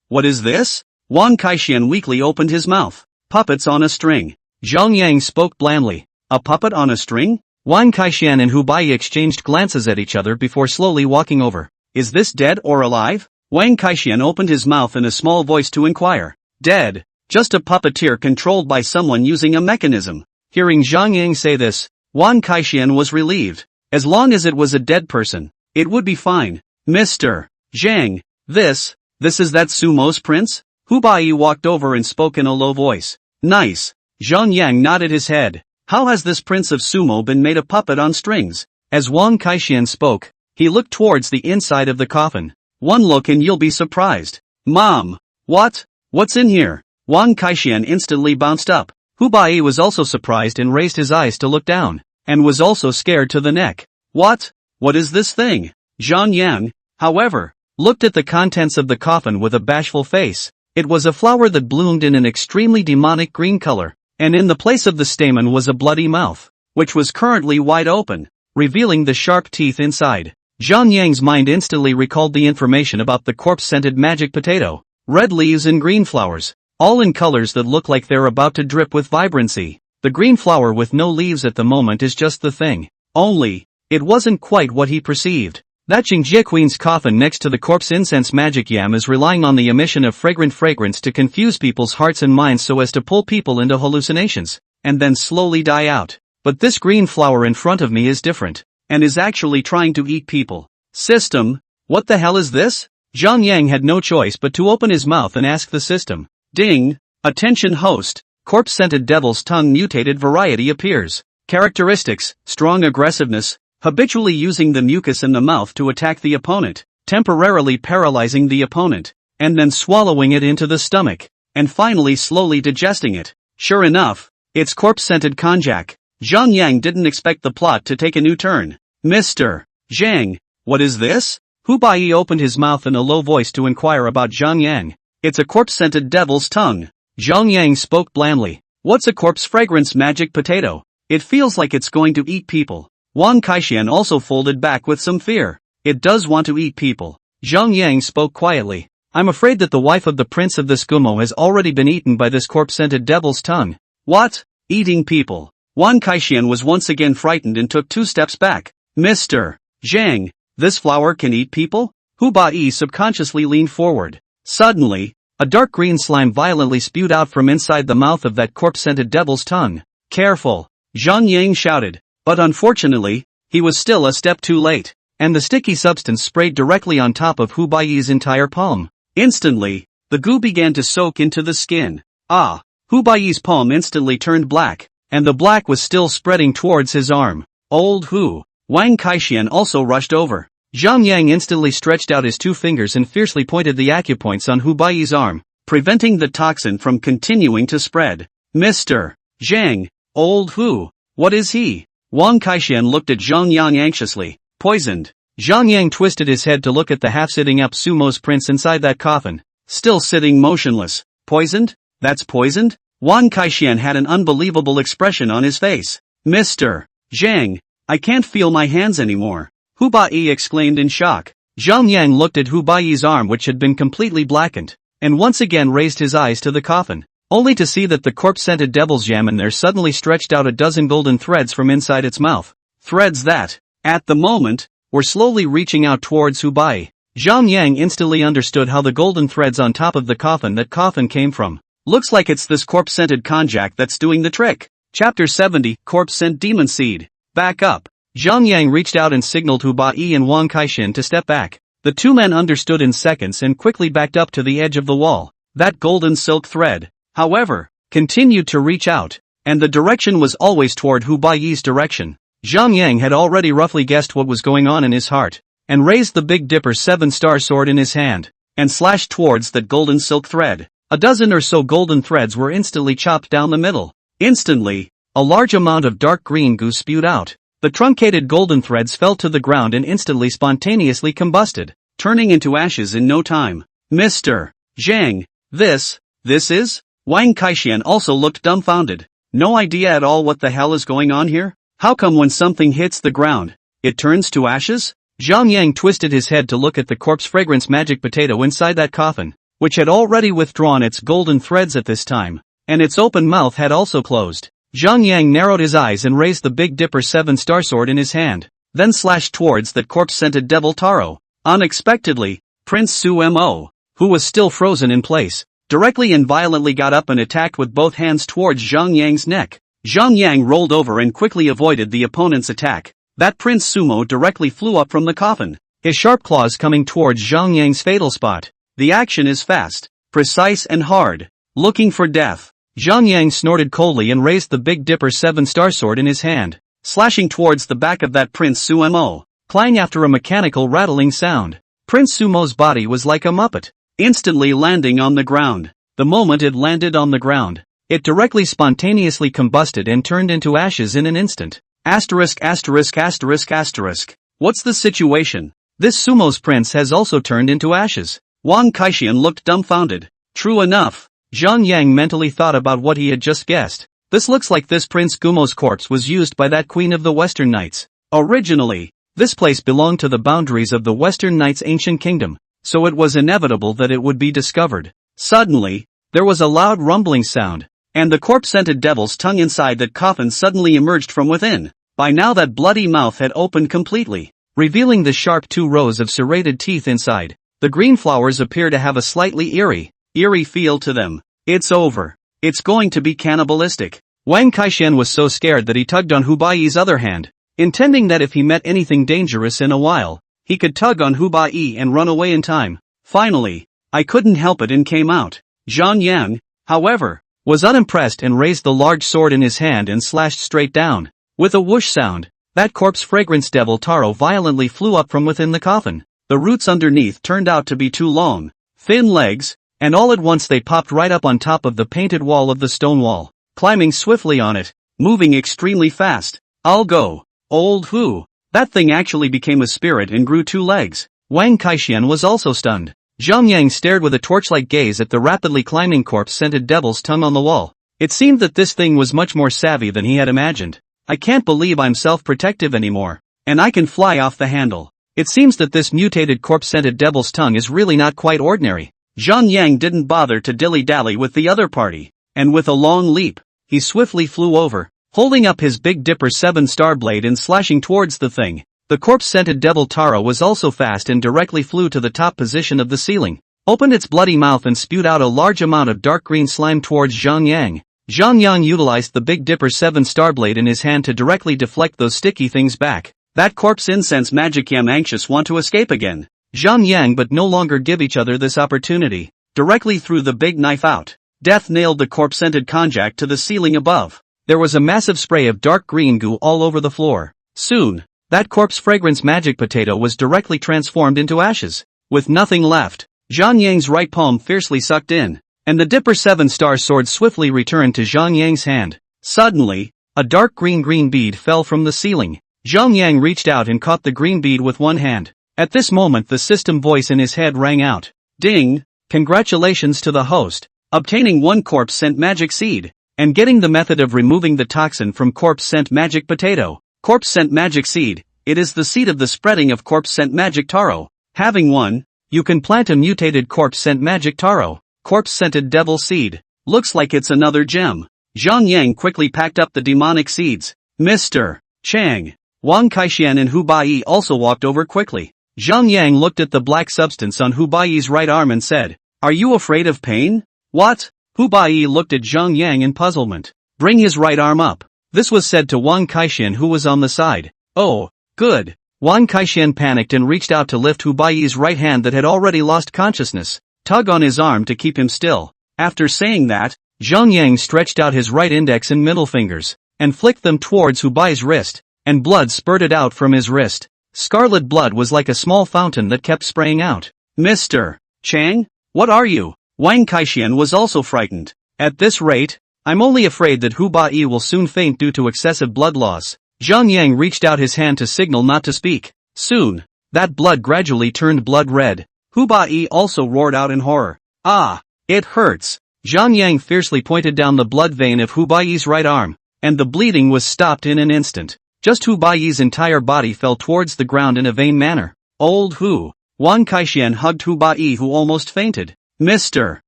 Speaker 1: what is this?" Wang Kaixian weakly opened his mouth. "Puppets on a string." Zhang Yang spoke blandly. "A puppet on a string?" Wang Kaixian and Hu Bai exchanged glances at each other before slowly walking over. "Is this dead or alive?" Wang Kaixian opened his mouth in a small voice to inquire. "Dead. Just a puppeteer controlled by someone using a mechanism." Hearing Zhang Yang say this, Wang Kaixian was relieved. As long as it was a dead person, it would be fine. "Mr. Zhang, this is that Sumo's prince?" Hu Bai walked over and spoke in a low voice. "Nice." Zhang Yang nodded his head. "How has this prince of sumo been made a puppet on strings?" As Wang Kaixian spoke, he looked towards the inside of the coffin. "One look and you'll be surprised." "Mom! What's in here?" Wang Kaixian instantly bounced up. Hu Bai was also surprised and raised his eyes to look down, and was also scared to the neck. What is this thing?" Zhang Yang, however, looked at the contents of the coffin with a bashful face. It was a flower that bloomed in an extremely demonic green color, and in the place of the stamen was a bloody mouth, which was currently wide open, revealing the sharp teeth inside. Zhang Yang's mind instantly recalled the information about the corpse-scented magic potato, red leaves and green flowers, all in colors that look like they're about to drip with vibrancy. The green flower with no leaves at the moment is just the thing. Only, it wasn't quite what he perceived. That Jingjie Queen's coffin next to the corpse incense magic yam is relying on the emission of fragrant fragrance to confuse people's hearts and minds so as to pull people into hallucinations, and then slowly die out. But this green flower in front of me is different, and is actually trying to eat people. System, What the hell is this? Zhang Yang had no choice but to open his mouth and ask the system. Ding! Attention host, corpse-scented devil's tongue mutated variety appears. Characteristics, strong aggressiveness, habitually using the mucus in the mouth to attack the opponent, temporarily paralyzing the opponent, and then swallowing it into the stomach, and finally slowly digesting it. Sure enough, it's corpse-scented konjac. Zhang Yang didn't expect the plot to take a new turn. Mr. Zhang, what is this? Hu Baiyi opened his mouth in a low voice to inquire about Zhang Yang. It's a corpse-scented devil's tongue. Zhang Yang spoke blandly. What's a corpse fragrance magic potato? It feels like it's going to eat people. Wang Kaixian also folded back with some fear. It does want to eat people. Zhang Yang spoke quietly. I'm afraid that the wife of the prince of this Gumo has already been eaten by this corpse-scented devil's tongue. What? Eating people? Wang Kaixian was once again frightened and took 2 steps back. Mr. Zhang, this flower can eat people? Hu Baiyi subconsciously leaned forward. Suddenly, a dark green slime violently spewed out from inside the mouth of that corpse-scented devil's tongue. Careful! Zhang Yang shouted, but unfortunately, he was still a step too late, and the sticky substance sprayed directly on top of Hu Baiyi's entire palm. Instantly, the goo began to soak into the skin. Ah! Hu Baiyi's palm instantly turned black, and the black was still spreading towards his arm. Old Hu! Wang Kaixian also rushed over. Zhang Yang instantly stretched out his 2 fingers and fiercely pointed the acupoints on Hu Baiyi's arm, preventing the toxin from continuing to spread. Mr. Zhang, old Hu, what is he? Wang Kaixian looked at Zhang Yang anxiously. Poisoned. Zhang Yang twisted his head to look at the half-sitting up sumo's prince inside that coffin, still sitting motionless. Poisoned? That's poisoned? Wang Kaixian had an unbelievable expression on his face. Mr. Zhang, I can't feel my hands anymore. Hu Baiyi exclaimed in shock. Zhang Yang looked at Hu Baiyi's arm which had been completely blackened, and once again raised his eyes to the coffin, only to see that the corpse-scented devil's jam in there suddenly stretched out a dozen golden threads from inside its mouth. Threads that, at the moment, were slowly reaching out towards Hu Baiyi. Zhang Yang instantly understood how the golden threads on top of the coffin came from. Looks like it's this corpse-scented konjac that's doing the trick. Chapter 70, Corpse-Scent Demon Seed. Back up. Zhang Yang reached out and signaled Hu Baiyi and Wang Kaixian to step back. The 2 men understood in seconds and quickly backed up to the edge of the wall. That golden silk thread, however, continued to reach out, and the direction was always toward Hu Baiyi's direction. Zhang Yang had already roughly guessed what was going on in his heart, and raised the Big Dipper 7-star sword in his hand, and slashed towards that golden silk thread. A dozen or so golden threads were instantly chopped down the middle. Instantly, a large amount of dark green goo spewed out. The truncated golden threads fell to the ground and instantly spontaneously combusted, turning into ashes in no time. Mr. Zhang, this is? Wang Kaixian also looked dumbfounded. No idea at all what the hell is going on here? How come when something hits the ground, it turns to ashes? Zhang Yang twisted his head to look at the corpse fragrance magic potato inside that coffin, which had already withdrawn its golden threads at this time, and its open mouth had also closed. Zhang Yang narrowed his eyes and raised the Big Dipper 7-star sword in his hand, then slashed towards that corpse-scented devil Taro. Unexpectedly, Prince Su-Mo, who was still frozen in place, directly and violently got up and attacked with both hands towards Zhang Yang's neck. Zhang Yang rolled over and quickly avoided the opponent's attack. That Prince Sumo directly flew up from the coffin, his sharp claws coming towards Zhang Yang's fatal spot. The action is fast, precise and hard. Looking for death. Zhang Yang snorted coldly and raised the Big Dipper 7-star sword in his hand, slashing towards the back of that Prince Sumo, clang after a mechanical rattling sound. Prince Sumo's body was like a muppet, instantly landing on the ground. The moment it landed on the ground, it directly spontaneously combusted and turned into ashes in an instant. Asterisk asterisk asterisk asterisk. What's the situation? This Sumo's prince has also turned into ashes. Wang Kaixian looked dumbfounded. True enough. Zhang Yang mentally thought about what he had just guessed. This looks like this Prince Gumo's corpse was used by that Queen of the Western Knights. Originally, this place belonged to the boundaries of the Western Knights' ancient kingdom, so it was inevitable that it would be discovered. Suddenly, there was a loud rumbling sound, and the corpse-scented devil's tongue inside that coffin suddenly emerged from within. By now that bloody mouth had opened completely, revealing the sharp 2 rows of serrated teeth inside. The green flowers appear to have a slightly eerie feel to them. It's over. It's going to be cannibalistic. Wang Kaixian was so scared that he tugged on Hu Baiyi's other hand, intending that if he met anything dangerous in a while, he could tug on Hu Bai and run away in time. Finally, I couldn't help it and came out. Zhang Yang, however, was unimpressed and raised the large sword in his hand and slashed straight down. With a whoosh sound, that corpse fragrance devil Taro violently flew up from within the coffin. The roots underneath turned out to be two long, thin legs, and all at once they popped right up on top of the painted wall of the stone wall, climbing swiftly on it, moving extremely fast. I'll go, old Hu. That thing actually became a spirit and grew two legs. Wang Kaixian was also stunned. Zhang Yang stared with a torch-like gaze at the rapidly climbing corpse-scented devil's tongue on the wall. It seemed that this thing was much more savvy than he had imagined. I can't believe I'm self-protective anymore, and I can fly off the handle. It seems that this mutated corpse-scented devil's tongue is really not quite ordinary. Zhang Yang didn't bother to dilly-dally with the other party, and with a long leap, he swiftly flew over, holding up his Big Dipper 7-star blade and slashing towards the thing. The corpse-scented devil Taro was also fast and directly flew to the top position of the ceiling, opened its bloody mouth and spewed out a large amount of dark green slime towards Zhang Yang. Zhang Yang utilized the Big Dipper 7-star blade in his hand to directly deflect those sticky things back. That corpse incense magic yam anxious want to escape again. Zhang Yang but no longer give each other this opportunity, directly threw the big knife out. Death nailed the corpse-scented konjac to the ceiling above. There was a massive spray of dark green goo all over the floor. Soon, that corpse fragrance magic potato was directly transformed into ashes. With nothing left, Zhang Yang's right palm fiercely sucked in, and the Dipper 7-star sword swiftly returned to Zhang Yang's hand. Suddenly, a dark green bead fell from the ceiling. Zhang Yang reached out and caught the green bead with one hand. At this moment the system voice in his head rang out. Ding! Congratulations to the host, obtaining one corpse-scent magic seed, and getting the method of removing the toxin from corpse-scent magic potato. Corpse-scent magic seed, it is the seed of the spreading of corpse-scent magic taro. Having one, you can plant a mutated corpse-scent magic taro. Corpse-scented devil seed. Looks like it's another gem. Zhang Yang quickly packed up the demonic seeds. Mr. Chang, Wang Kaixian and Hu Bai also walked over quickly. Zhang Yang looked at the black substance on Hu Bai's right arm and said, "Are you afraid of pain?" "What?" Hu Bai looked at Zhang Yang in puzzlement. "Bring his right arm up." This was said to Wang Kaixian who was on the side. "Oh, good." Wang Kaixian panicked and reached out to lift Hu Bai's right hand that had already lost consciousness. Tug on his arm to keep him still. After saying that, Zhang Yang stretched out his right index and middle fingers, and flicked them towards Hu Bai's wrist, and blood spurted out from his wrist. Scarlet blood was like a small fountain that kept spraying out. "Mr. Chang, what are you?" Wang Kaixian was also frightened. "At this rate, I'm only afraid that Hu Bai will soon faint due to excessive blood loss." Zhang Yang reached out his hand to signal not to speak. Soon, that blood gradually turned blood red. Hu Bai also roared out in horror. "Ah, it hurts." Zhang Yang fiercely pointed down the blood vein of Hu Bai's right arm, and the bleeding was stopped in an instant. Just Hu Bai's entire body fell towards the ground in a vain manner. "Old Hu." Wang Kaixian hugged Hu Bai who almost fainted. "Mr.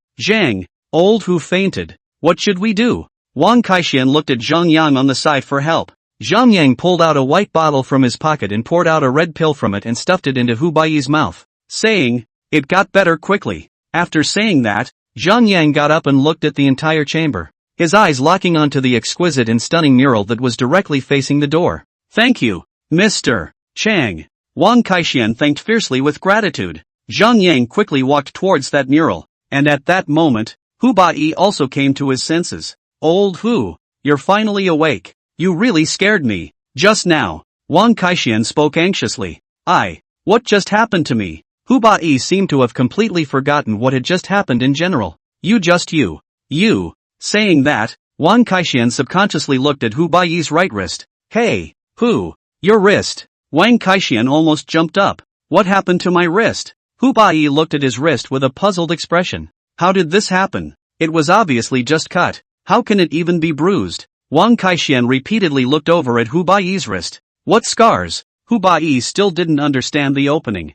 Speaker 1: Zhang, old Hu fainted. What should we do?" Wang Kaixian looked at Zhang Yang on the side for help. Zhang Yang pulled out a white bottle from his pocket and poured out a red pill from it and stuffed it into Hu Bai's mouth, saying, "It got better quickly." After saying that, Zhang Yang got up and looked at the entire chamber, his eyes locking onto the exquisite and stunning mural that was directly facing the door. "Thank you, Mr. Chang." Wang Kaixian thanked fiercely with gratitude. Zhang Yang quickly walked towards that mural, and at that moment, Hu Bai also came to his senses. "Old Hu, you're finally awake. You really scared me just now." Wang Kaixian spoke anxiously. What just happened to me?" Hu Bai seemed to have completely forgotten what had just happened in general. You. Saying that, Wang Kaixian subconsciously looked at Hu Bai's right wrist. "Hey, Hu, your wrist." Wang Kaixian almost jumped up. "What happened to my wrist?" Hu Bai looked at his wrist with a puzzled expression. "How did this happen? It was obviously just cut. How can it even be bruised?" Wang Kaixian repeatedly looked over at Hu Bai's wrist. "What scars?" Hu Bai still didn't understand the opening.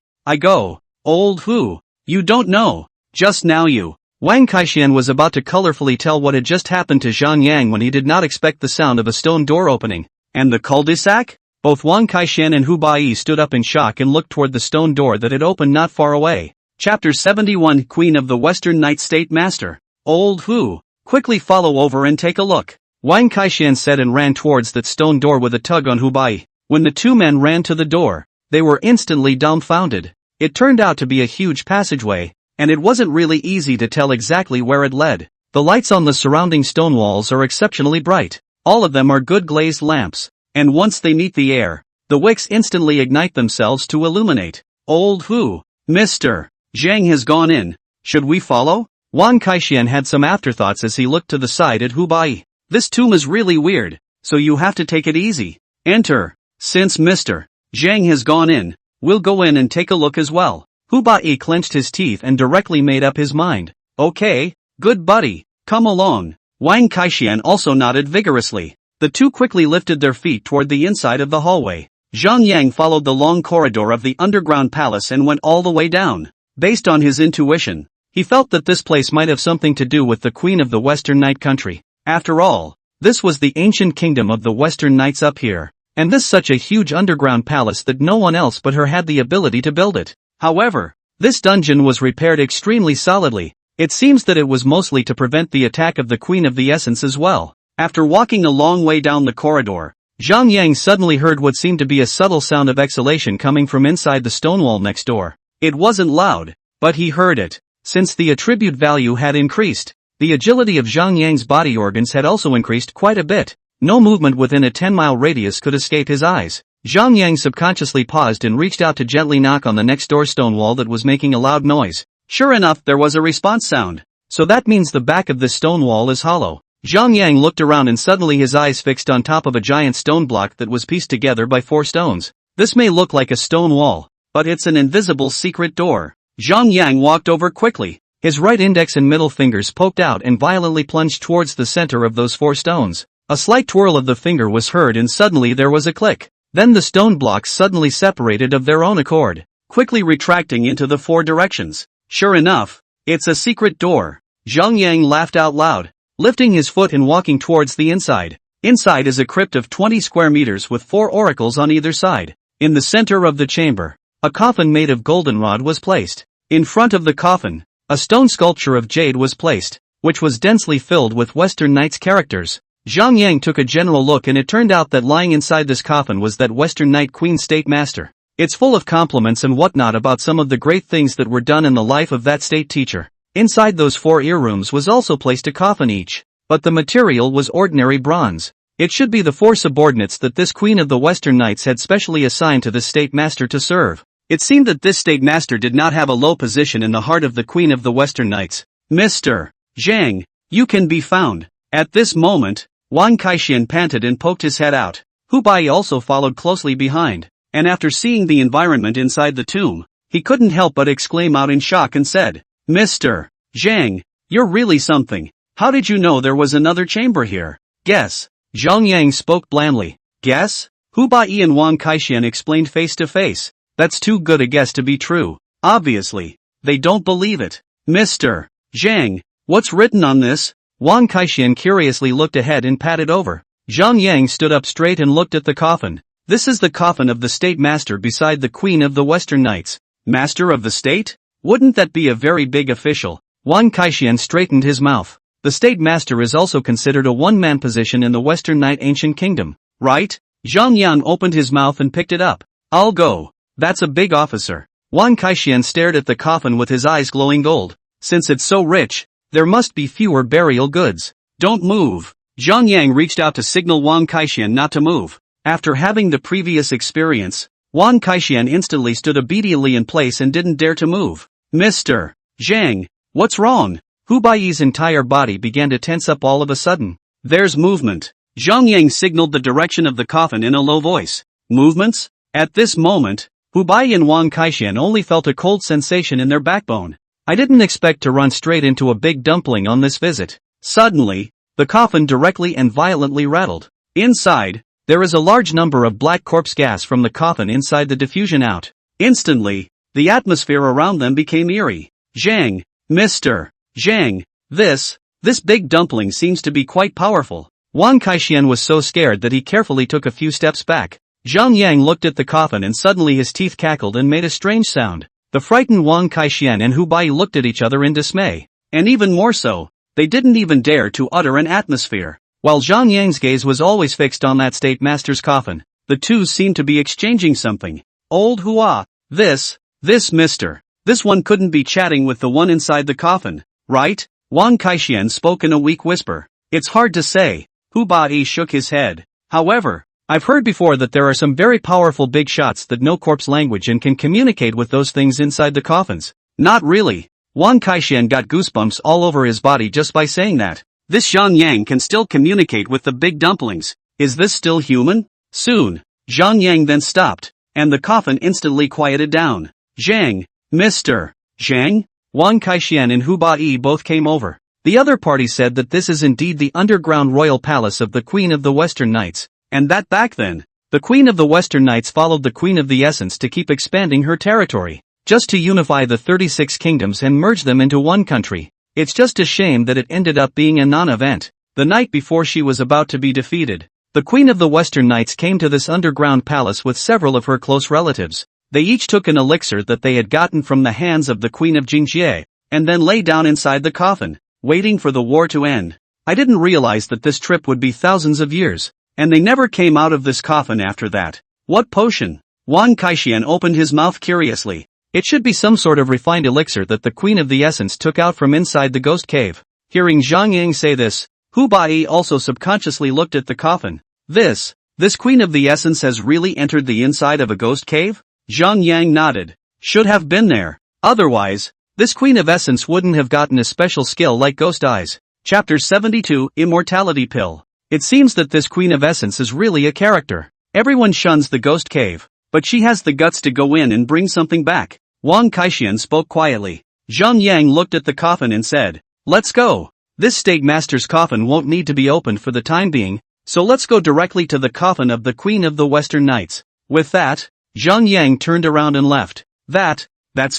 Speaker 1: "Old Hu, you don't know. Just now you." Wang Kaixian was about to colorfully tell what had just happened to Zhang Yang when he did not expect the sound of a stone door opening. "And the cul-de-sac?" Both Wang Kaixian and Hu Bai stood up in shock and looked toward the stone door that had opened not far away. Chapter 71 Queen of the Western Night State Master. "Old Hu, quickly follow over and take a look," Wang Kaixian said and ran towards that stone door with a tug on Hu Bai. When the two men ran to the door, They were instantly dumbfounded. It turned out to be a huge passageway, and it wasn't really easy to tell exactly where it led. The lights on the surrounding stone walls are exceptionally bright. All of them are good glazed lamps, and once they meet the air, the wicks instantly ignite themselves to illuminate. Old Hu, Mr. Zhang has gone in. Should we follow? Wang Kaixian had some afterthoughts as he looked to the side at Hu Bai. This tomb is really weird, so you have to take it easy. Enter. Since Mr. Zhang has gone in, we'll go in and take a look as well. Hu Bai clenched his teeth and directly made up his mind. Okay, good buddy, come along. Wang Kaixian also nodded vigorously. The two quickly lifted their feet toward the inside of the hallway. Zhang Yang followed the long corridor of the underground palace and went all the way down. Based on his intuition, he felt that this place might have something to do with the Queen of the Western Night country. After all, this was the ancient kingdom of the Western Knights up here, and this such a huge underground palace that no one else but her had the ability to build it. However, this dungeon was repaired extremely solidly. It seems that it was mostly to prevent the attack of the Queen of the Essence as well. After walking a long way down the corridor, Zhang Yang suddenly heard what seemed to be a subtle sound of exhalation coming from inside the stone wall next door. It wasn't loud, but he heard it. Since the attribute value had increased, the agility of Zhang Yang's body organs had also increased quite a bit. No movement within a 10-mile radius could escape his eyes. Zhang Yang subconsciously paused and reached out to gently knock on the next door stone wall that was making a loud noise. Sure enough, there was a response sound. So that means the back of this stone wall is hollow. Zhang Yang looked around and suddenly his eyes fixed on top of a giant stone block that was pieced together by 4 stones. This may look like a stone wall, but it's an invisible secret door. Zhang Yang walked over quickly. His right index and middle fingers poked out and violently plunged towards the center of those 4 stones. A slight twirl of the finger was heard and suddenly there was a click. Then the stone blocks suddenly separated of their own accord, quickly retracting into the 4 directions. Sure enough, it's a secret door. Zhang Yang laughed out loud, lifting his foot and walking towards the inside. Inside is a crypt of 20 square meters with 4 oracles on either side. In the center of the chamber, a coffin made of goldenrod was placed. In front of the coffin, a stone sculpture of jade was placed, which was densely filled with Western Knights characters. Zhang Yang took a general look and it turned out that lying inside this coffin was that Western Knight Queen State Master. It's full of compliments and whatnot about some of the great things that were done in the life of that state teacher. Inside those 4 ear rooms was also placed a coffin each, but the material was ordinary bronze. It should be the 4 subordinates that this Queen of the Western Knights had specially assigned to the State Master to serve. It seemed that this State Master did not have a low position in the heart of the Queen of the Western Knights. Mr. Zhang, you can be found. At this moment, Wang Kaixian panted and poked his head out. Hu Bai also followed closely behind, and after seeing the environment inside the tomb, he couldn't help but exclaim out in shock and said, Mr. Zhang, you're really something. How did you know there was another chamber here? Guess. Zhang Yang spoke blandly. Guess? Hu Bai and Wang Kaixian explained face to face. That's too good a guess to be true. Obviously, they don't believe it. Mr. Zhang, what's written on this? Wang Kaixian curiously looked ahead and patted over. Zhang Yang stood up straight and looked at the coffin. This is the coffin of the State Master beside the Queen of the Western Knights. Master of the State? Wouldn't that be a very big official? Wang Kaixian straightened his mouth. The State Master is also considered a one-man position in the Western Knight Ancient Kingdom, right? Zhang Yang opened his mouth and picked it up. I'll go. That's a big officer. Wang Kaixian stared at the coffin with his eyes glowing gold. Since it's so rich, there must be fewer burial goods. Don't move. Zhang Yang reached out to signal Wang Kaixian not to move. After having the previous experience, Wang Kaixian instantly stood obediently in place and didn't dare to move. Mr. Zhang, what's wrong? Hu Bai's entire body began to tense up all of a sudden. There's movement. Zhang Yang signaled the direction of the coffin in a low voice. Movements? At this moment, Hu Bai and Wang Kaixian only felt a cold sensation in their backbone. I didn't expect to run straight into a big dumpling on this visit. Suddenly, the coffin directly and violently rattled. Inside, there is a large number of black corpse gas from the coffin inside the diffusion out. Instantly, the atmosphere around them became eerie. Zhang, Mr. Zhang, this big dumpling seems to be quite powerful. Wang Kaixian was so scared that he carefully took a few steps back. Zhang Yang looked at the coffin and suddenly his teeth cackled and made a strange sound. The frightened Wang Kaixian and Hu Bai looked at each other in dismay. And even more so, they didn't even dare to utter an atmosphere. While Zhang Yang's gaze was always fixed on that State Master's coffin, the two seemed to be exchanging something. Old Hua. This mister. This one couldn't be chatting with the one inside the coffin, right? Wang Kaixian spoke in a weak whisper. It's hard to say. Hu Bai shook his head. However, I've heard before that there are some very powerful big shots that know corpse language and can communicate with those things inside the coffins. Not really. Wang Kaixian got goosebumps all over his body just by saying that. This Zhang Yang can still communicate with the big dumplings. Is this still human? Soon, Zhang Yang then stopped, and the coffin instantly quieted down. Zhang, Mr. Zhang? Wang Kaixian and Hu Bai both came over. The other party said that this is indeed the underground royal palace of the Queen of the Western Knights, and that back then, the Queen of the Western Knights followed the Queen of the Essence to keep expanding her territory, just to unify the 36 kingdoms and merge them into one country. It's just a shame that it ended up being a non-event. The night before she was about to be defeated, the Queen of the Western Knights came to this underground palace with several of her close relatives. They each took an elixir that they had gotten from the hands of the Queen of Jingjie, and then lay down inside the coffin, waiting for the war to end. I didn't realize that this trip would be thousands of years, and they never came out of this coffin after that. What potion? Wang Kaixian opened his mouth curiously. It should be some sort of refined elixir that the Queen of the Essence took out from inside the ghost cave. Hearing Zhang Yang say this, Hu Bai also subconsciously looked at the coffin. This Queen of the Essence has really entered the inside of a ghost cave? Zhang Yang nodded. Should have been there. Otherwise, this Queen of Essence wouldn't have gotten a special skill like Ghost Eyes. Chapter 72, Immortality Pill. It seems that this Queen of Essence is really a character. Everyone shuns the ghost cave, but she has the guts to go in and bring something back. Wang Kaixian spoke quietly. Zhang Yang looked at the coffin and said, let's go. This Stake Master's coffin won't need to be opened for the time being, so let's go directly to the coffin of the Queen of the Western Knights. With that, Zhang Yang turned around and left. That's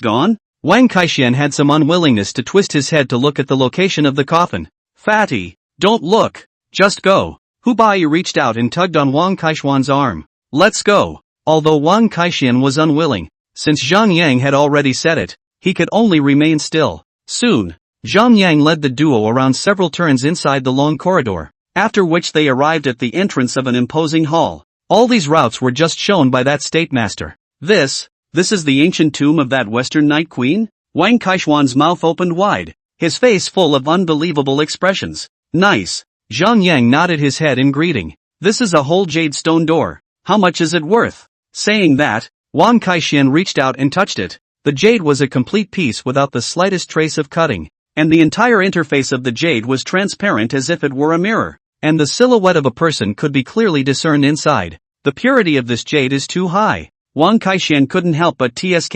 Speaker 1: gone? Wang Kaixian had some unwillingness to twist his head to look at the location of the coffin. Fatty, don't look. Just go. Hu Bai reached out and tugged on Wang Kaixian's arm. Let's go. Although Wang Kaixian was unwilling, since Zhang Yang had already said it, he could only remain still. Soon, Zhang Yang led the duo around several turns inside the long corridor, after which they arrived at the entrance of an imposing hall. All these routes were just shown by that state master. This is the ancient tomb of that Western Night Queen? Wang Kaixian's mouth opened wide, his face full of unbelievable expressions. Nice. Zhang Yang nodded his head in greeting. This is a whole jade stone door. How much is it worth? Saying that, Wang Kaixian reached out and touched it. The jade was a complete piece without the slightest trace of cutting, and the entire interface of the jade was transparent as if it were a mirror, and the silhouette of a person could be clearly discerned inside. The purity of this jade is too high. Wang Kaixian couldn't help but tsk.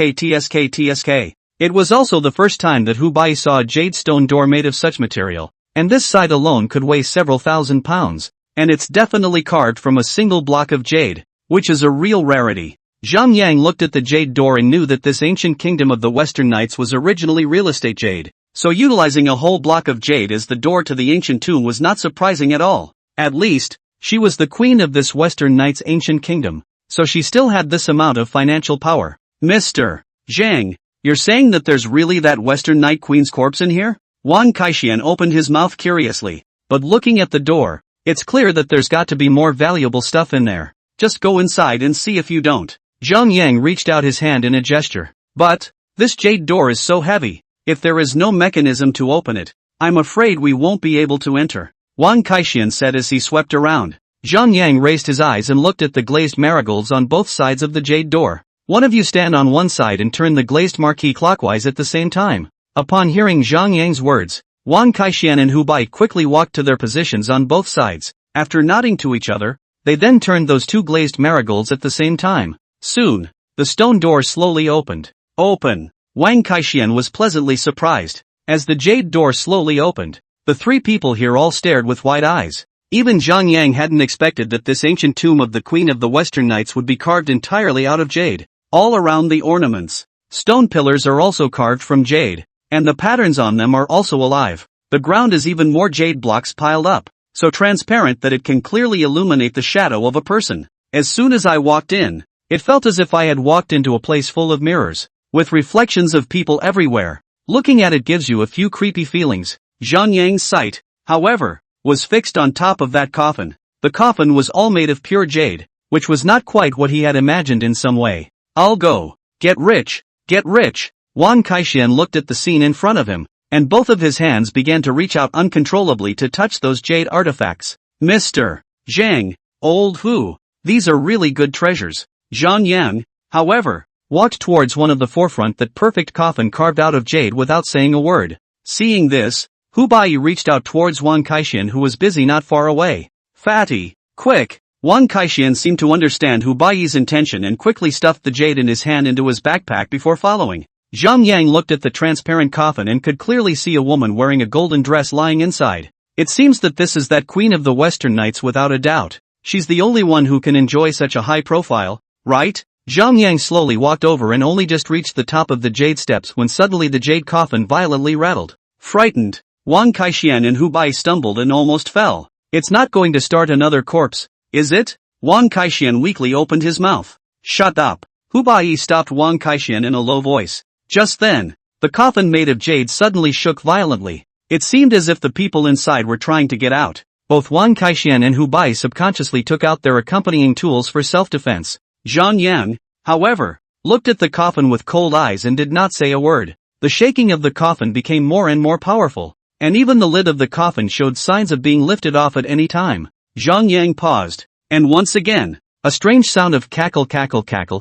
Speaker 1: It was also the first time that Hu Bai saw a jade stone door made of such material, and this side alone could weigh several thousand pounds, and it's definitely carved from a single block of jade, which is a real rarity. Zhang Yang looked at the jade door and knew that this ancient kingdom of the Western Knights was originally real estate jade, so utilizing a whole block of jade as the door to the ancient tomb was not surprising at all. At least, she was the queen of this Western Knights ancient kingdom, so she still had this amount of financial power. Mr. Zhang, you're saying that there's really that Western Night Queen's corpse in here? Wang Kaixian opened his mouth curiously, but looking at the door, it's clear that there's got to be more valuable stuff in there. Just go inside and see if you don't. Zhang Yang reached out his hand in a gesture. But, this jade door is so heavy, if there is no mechanism to open it, I'm afraid we won't be able to enter. Wang Kaixian said as he swept around. Zhang Yang raised his eyes and looked at the glazed marigolds on both sides of the jade door. One of you stand on one side and turn the glazed marquee clockwise at the same time. Upon hearing Zhang Yang's words, Wang Kaixian and Hu Bai quickly walked to their positions on both sides. After nodding to each other, they then turned those two glazed marigolds at the same time. Soon, the stone door slowly opened. Open! Wang Kaixian was pleasantly surprised. As the jade door slowly opened, the three people here all stared with wide eyes. Even Zhang Yang hadn't expected that this ancient tomb of the Queen of the Western Knights would be carved entirely out of jade. All around the ornaments, stone pillars are also carved from jade, and the patterns on them are also alive. The ground is even more jade blocks piled up, so transparent that it can clearly illuminate the shadow of a person. As soon as I walked in, it felt as if I had walked into a place full of mirrors, with reflections of people everywhere. Looking at it gives you a few creepy feelings. Zhang Yang's sight, however, was fixed on top of that coffin. The coffin was all made of pure jade, which was not quite what he had imagined in some way. I'll go. Get rich, get rich. Wang Kaixian looked at the scene in front of him, and both of his hands began to reach out uncontrollably to touch those jade artifacts. Mr. Zhang, old Fu, these are really good treasures. Zhang Yang, however, walked towards one of the forefront that perfect coffin carved out of jade without saying a word. Seeing this, Hu Bai reached out towards Wang Kaixian who was busy not far away. Fatty, quick! Wang Kaixian seemed to understand Hu Bai's intention and quickly stuffed the jade in his hand into his backpack before following. Zhang Yang looked at the transparent coffin and could clearly see a woman wearing a golden dress lying inside. It seems that this is that queen of the Western Knights without a doubt. She's the only one who can enjoy such a high profile, right? Zhang Yang slowly walked over and only just reached the top of the jade steps when suddenly the jade coffin violently rattled. Frightened, Wang Kaixian and Hu Bai stumbled and almost fell. It's not going to start another corpse, is it? Wang Kaixian weakly opened his mouth. Shut up. Hu Bai stopped Wang Kaixian in a low voice. Just then, the coffin made of jade suddenly shook violently. It seemed as if the people inside were trying to get out. Both Wang Kaixian and Hu Bai subconsciously took out their accompanying tools for self-defense. Zhang Yang, however, looked at the coffin with cold eyes and did not say a word. The shaking of the coffin became more and more powerful, and even the lid of the coffin showed signs of being lifted off at any time. Zhang Yang paused, and once again, a strange sound of cackle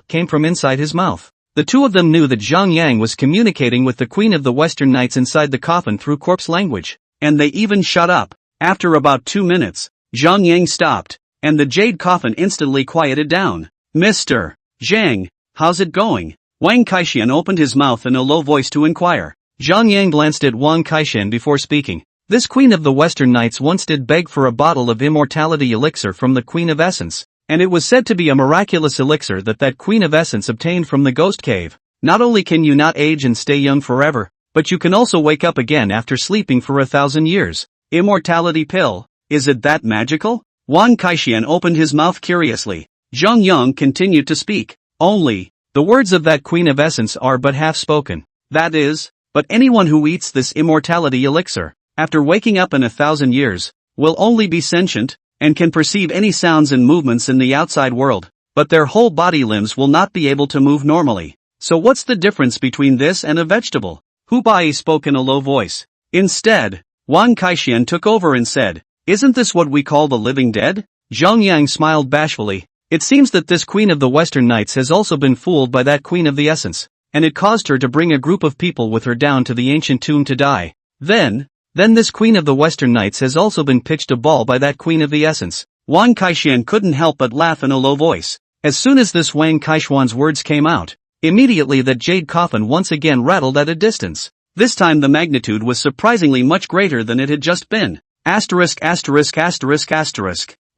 Speaker 1: came from inside his mouth. The two of them knew that Zhang Yang was communicating with the Queen of the Western Knights inside the coffin through corpse language, and they even shut up. After about 2 minutes, Zhang Yang stopped, and the jade coffin instantly quieted down. Mr. Zhang, how's it going? Wang Kaixian opened his mouth in a low voice to inquire. Zhang Yang glanced at Wang Kaixian before speaking. This Queen of the Western Knights once did beg for a bottle of immortality elixir from the Queen of Essence, and it was said to be a miraculous elixir that Queen of Essence obtained from the Ghost Cave. Not only can you not age and stay young forever, but you can also wake up again after sleeping for 1,000 years. Immortality pill, is it that magical? Wang Kaixian opened his mouth curiously. Zhang Yang continued to speak. Only, the words of that Queen of Essence are but half spoken. That is, but anyone who eats this immortality elixir, after waking up in 1,000 years, will only be sentient, and can perceive any sounds and movements in the outside world, but their whole body limbs will not be able to move normally. So what's the difference between this and a vegetable? Hu Bai spoke in a low voice. Instead, Wang Kaixian took over and said, isn't this what we call the living dead? Zhang Yang smiled bashfully. It seems that this Queen of the Western Knights has also been fooled by that Queen of the Essence, and it caused her to bring a group of people with her down to the ancient tomb to die. Then this Queen of the Western Knights has also been pitched a ball by that Queen of the Essence. Wang Kaixian couldn't help but laugh in a low voice. As soon as this Wang Kaixian's words came out, immediately that jade coffin once again rattled at a distance. This time the magnitude was surprisingly much greater than it had just been. Asterisk.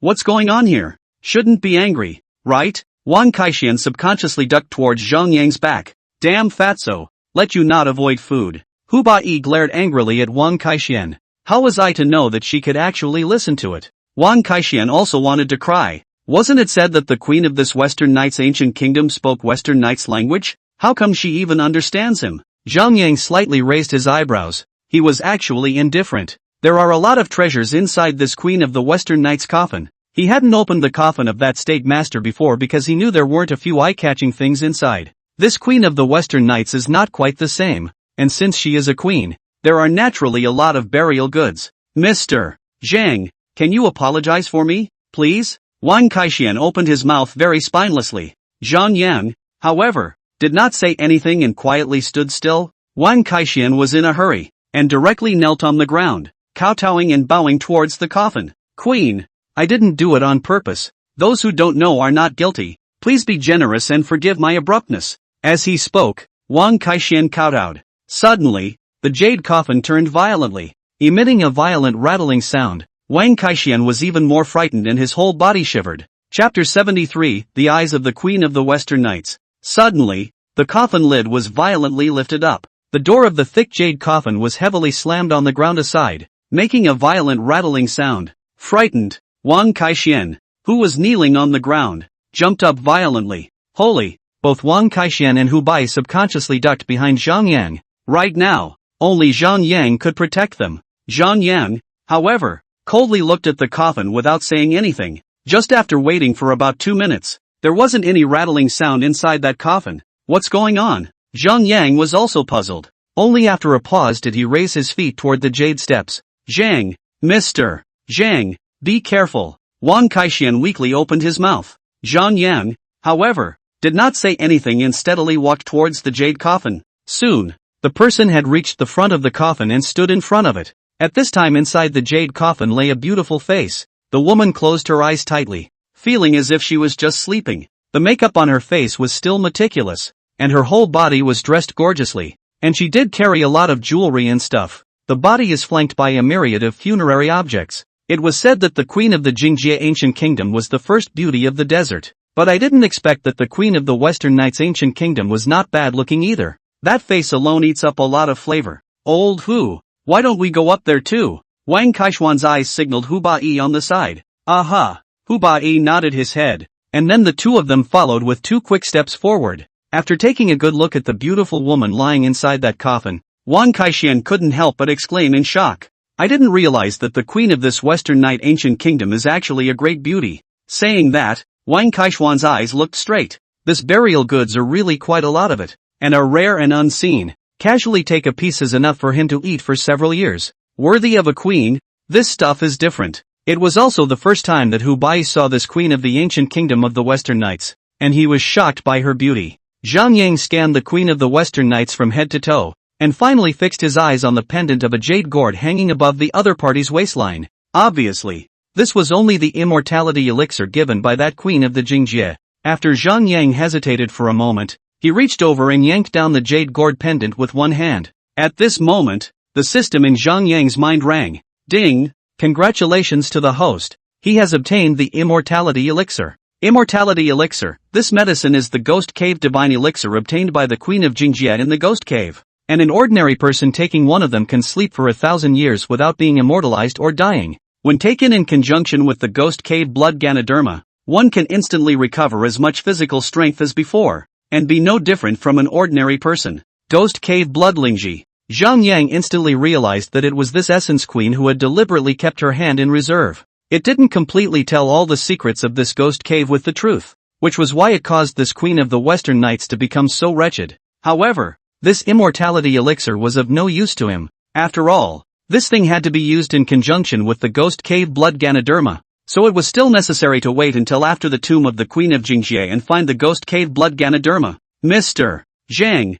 Speaker 1: What's going on here? Shouldn't be angry, right? Wang Kaixian subconsciously ducked towards Zhang Yang's back. Damn fatso, let you not avoid food. Hu Bai glared angrily at Wang Kaixian. How was I to know that she could actually listen to it? Wang Kaixian also wanted to cry. Wasn't it said that the queen of this Western Knights ancient kingdom spoke Western Knights language? How come she even understands him? Zhang Yang slightly raised his eyebrows. He was actually indifferent. There are a lot of treasures inside this Queen of the Western Knights coffin. He hadn't opened the coffin of that state master before because he knew there weren't a few eye-catching things inside. This Queen of the Western Knights is not quite the same, and since she is a queen, there are naturally a lot of burial goods. Mr. Zhang, can you apologize for me, please? Wang Kaixian opened his mouth very spinelessly. Zhang Yang, however, did not say anything and quietly stood still. Wang Kaixian was in a hurry, and directly knelt on the ground, kowtowing and bowing towards the coffin. Queen, I didn't do it on purpose. Those who don't know are not guilty. Please be generous and forgive my abruptness. As he spoke, Wang Kaixian kowtowed. Suddenly, the jade coffin turned violently, emitting a violent rattling sound. Wang Kaixian was even more frightened and his whole body shivered. Chapter 73, The Eyes of the Queen of the Western Knights. Suddenly, the coffin lid was violently lifted up. The door of the thick jade coffin was heavily slammed on the ground aside, making a violent rattling sound. Frightened, Wang Kaixian, who was kneeling on the ground, jumped up violently. Holy! Both Wang Kaixian and Hu Bai subconsciously ducked behind Zhang Yang. Right now, only Zhang Yang could protect them. Zhang Yang, however, coldly looked at the coffin without saying anything. Just after waiting for about 2 minutes, There wasn't any rattling sound inside that coffin. What's going on? Zhang Yang was also puzzled. Only after a pause did he raise his feet toward the jade steps. Zhang, Mr. Zhang, be careful. Wang Kaixian weakly opened his mouth. Zhang Yang, however, did not say anything and steadily walked towards the jade coffin. Soon, the person had reached the front of the coffin and stood in front of it. At this time inside the jade coffin lay a beautiful face. The woman closed her eyes tightly, feeling as if she was just sleeping. The makeup on her face was still meticulous, and her whole body was dressed gorgeously. And she did carry a lot of jewelry and stuff. The body is flanked by a myriad of funerary objects. It was said that the queen of the Jingjie ancient kingdom was the first beauty of the desert. But I didn't expect that the queen of the Western Knights ancient kingdom was not bad looking either. That face alone eats up a lot of flavor. Old Hu, why don't we go up there too? Wang Kaishuan's eyes signaled Hu Bai on the side. Aha! Hu Bai nodded his head, and then the two of them followed with 2 quick steps forward. After taking a good look at the beautiful woman lying inside that coffin, Wang Kaixian couldn't help but exclaim in shock. I didn't realize that the queen of this Western Knight ancient kingdom is actually a great beauty. Saying that, Wang Kaishuan's eyes looked straight. This burial goods are really quite a lot of it, and are rare and unseen. Casually take a piece is enough for him to eat for several years. Worthy of a queen, this stuff is different. It was also the first time that Hu Bai saw this queen of the ancient kingdom of the Western Knights, and he was shocked by her beauty. Zhang Yang scanned the queen of the Western Knights from head to toe, and finally fixed his eyes on the pendant of a jade gourd hanging above the other party's waistline. Obviously, this was only the immortality elixir given by that queen of the Jingjie. After Zhang Yang hesitated for a moment, he reached over and yanked down the jade gourd pendant with one hand. At this moment, the system in Zhang Yang's mind rang. Ding! Congratulations to the host. He has obtained the immortality elixir. Immortality elixir. This medicine is the Ghost Cave divine elixir obtained by the Queen of Jingjie in the Ghost Cave. And an ordinary person taking one of them can sleep for 1,000 years without being immortalized or dying. When taken in conjunction with the Ghost Cave blood Ganoderma, one can instantly recover as much physical strength as before, and be no different from an ordinary person. Ghost Cave blood Lingji. Zhang Yang instantly realized that it was this Essence Queen who had deliberately kept her hand in reserve. It didn't completely tell all the secrets of this Ghost Cave with the truth, which was why it caused this Queen of the Western Knights to become so wretched. However, this immortality elixir was of no use to him. After all, this thing had to be used in conjunction with the Ghost Cave blood Ganoderma, so it was still necessary to wait until after the tomb of the Queen of Jingjie and find the Ghost Cave blood Ganoderma. Mr. Zhang,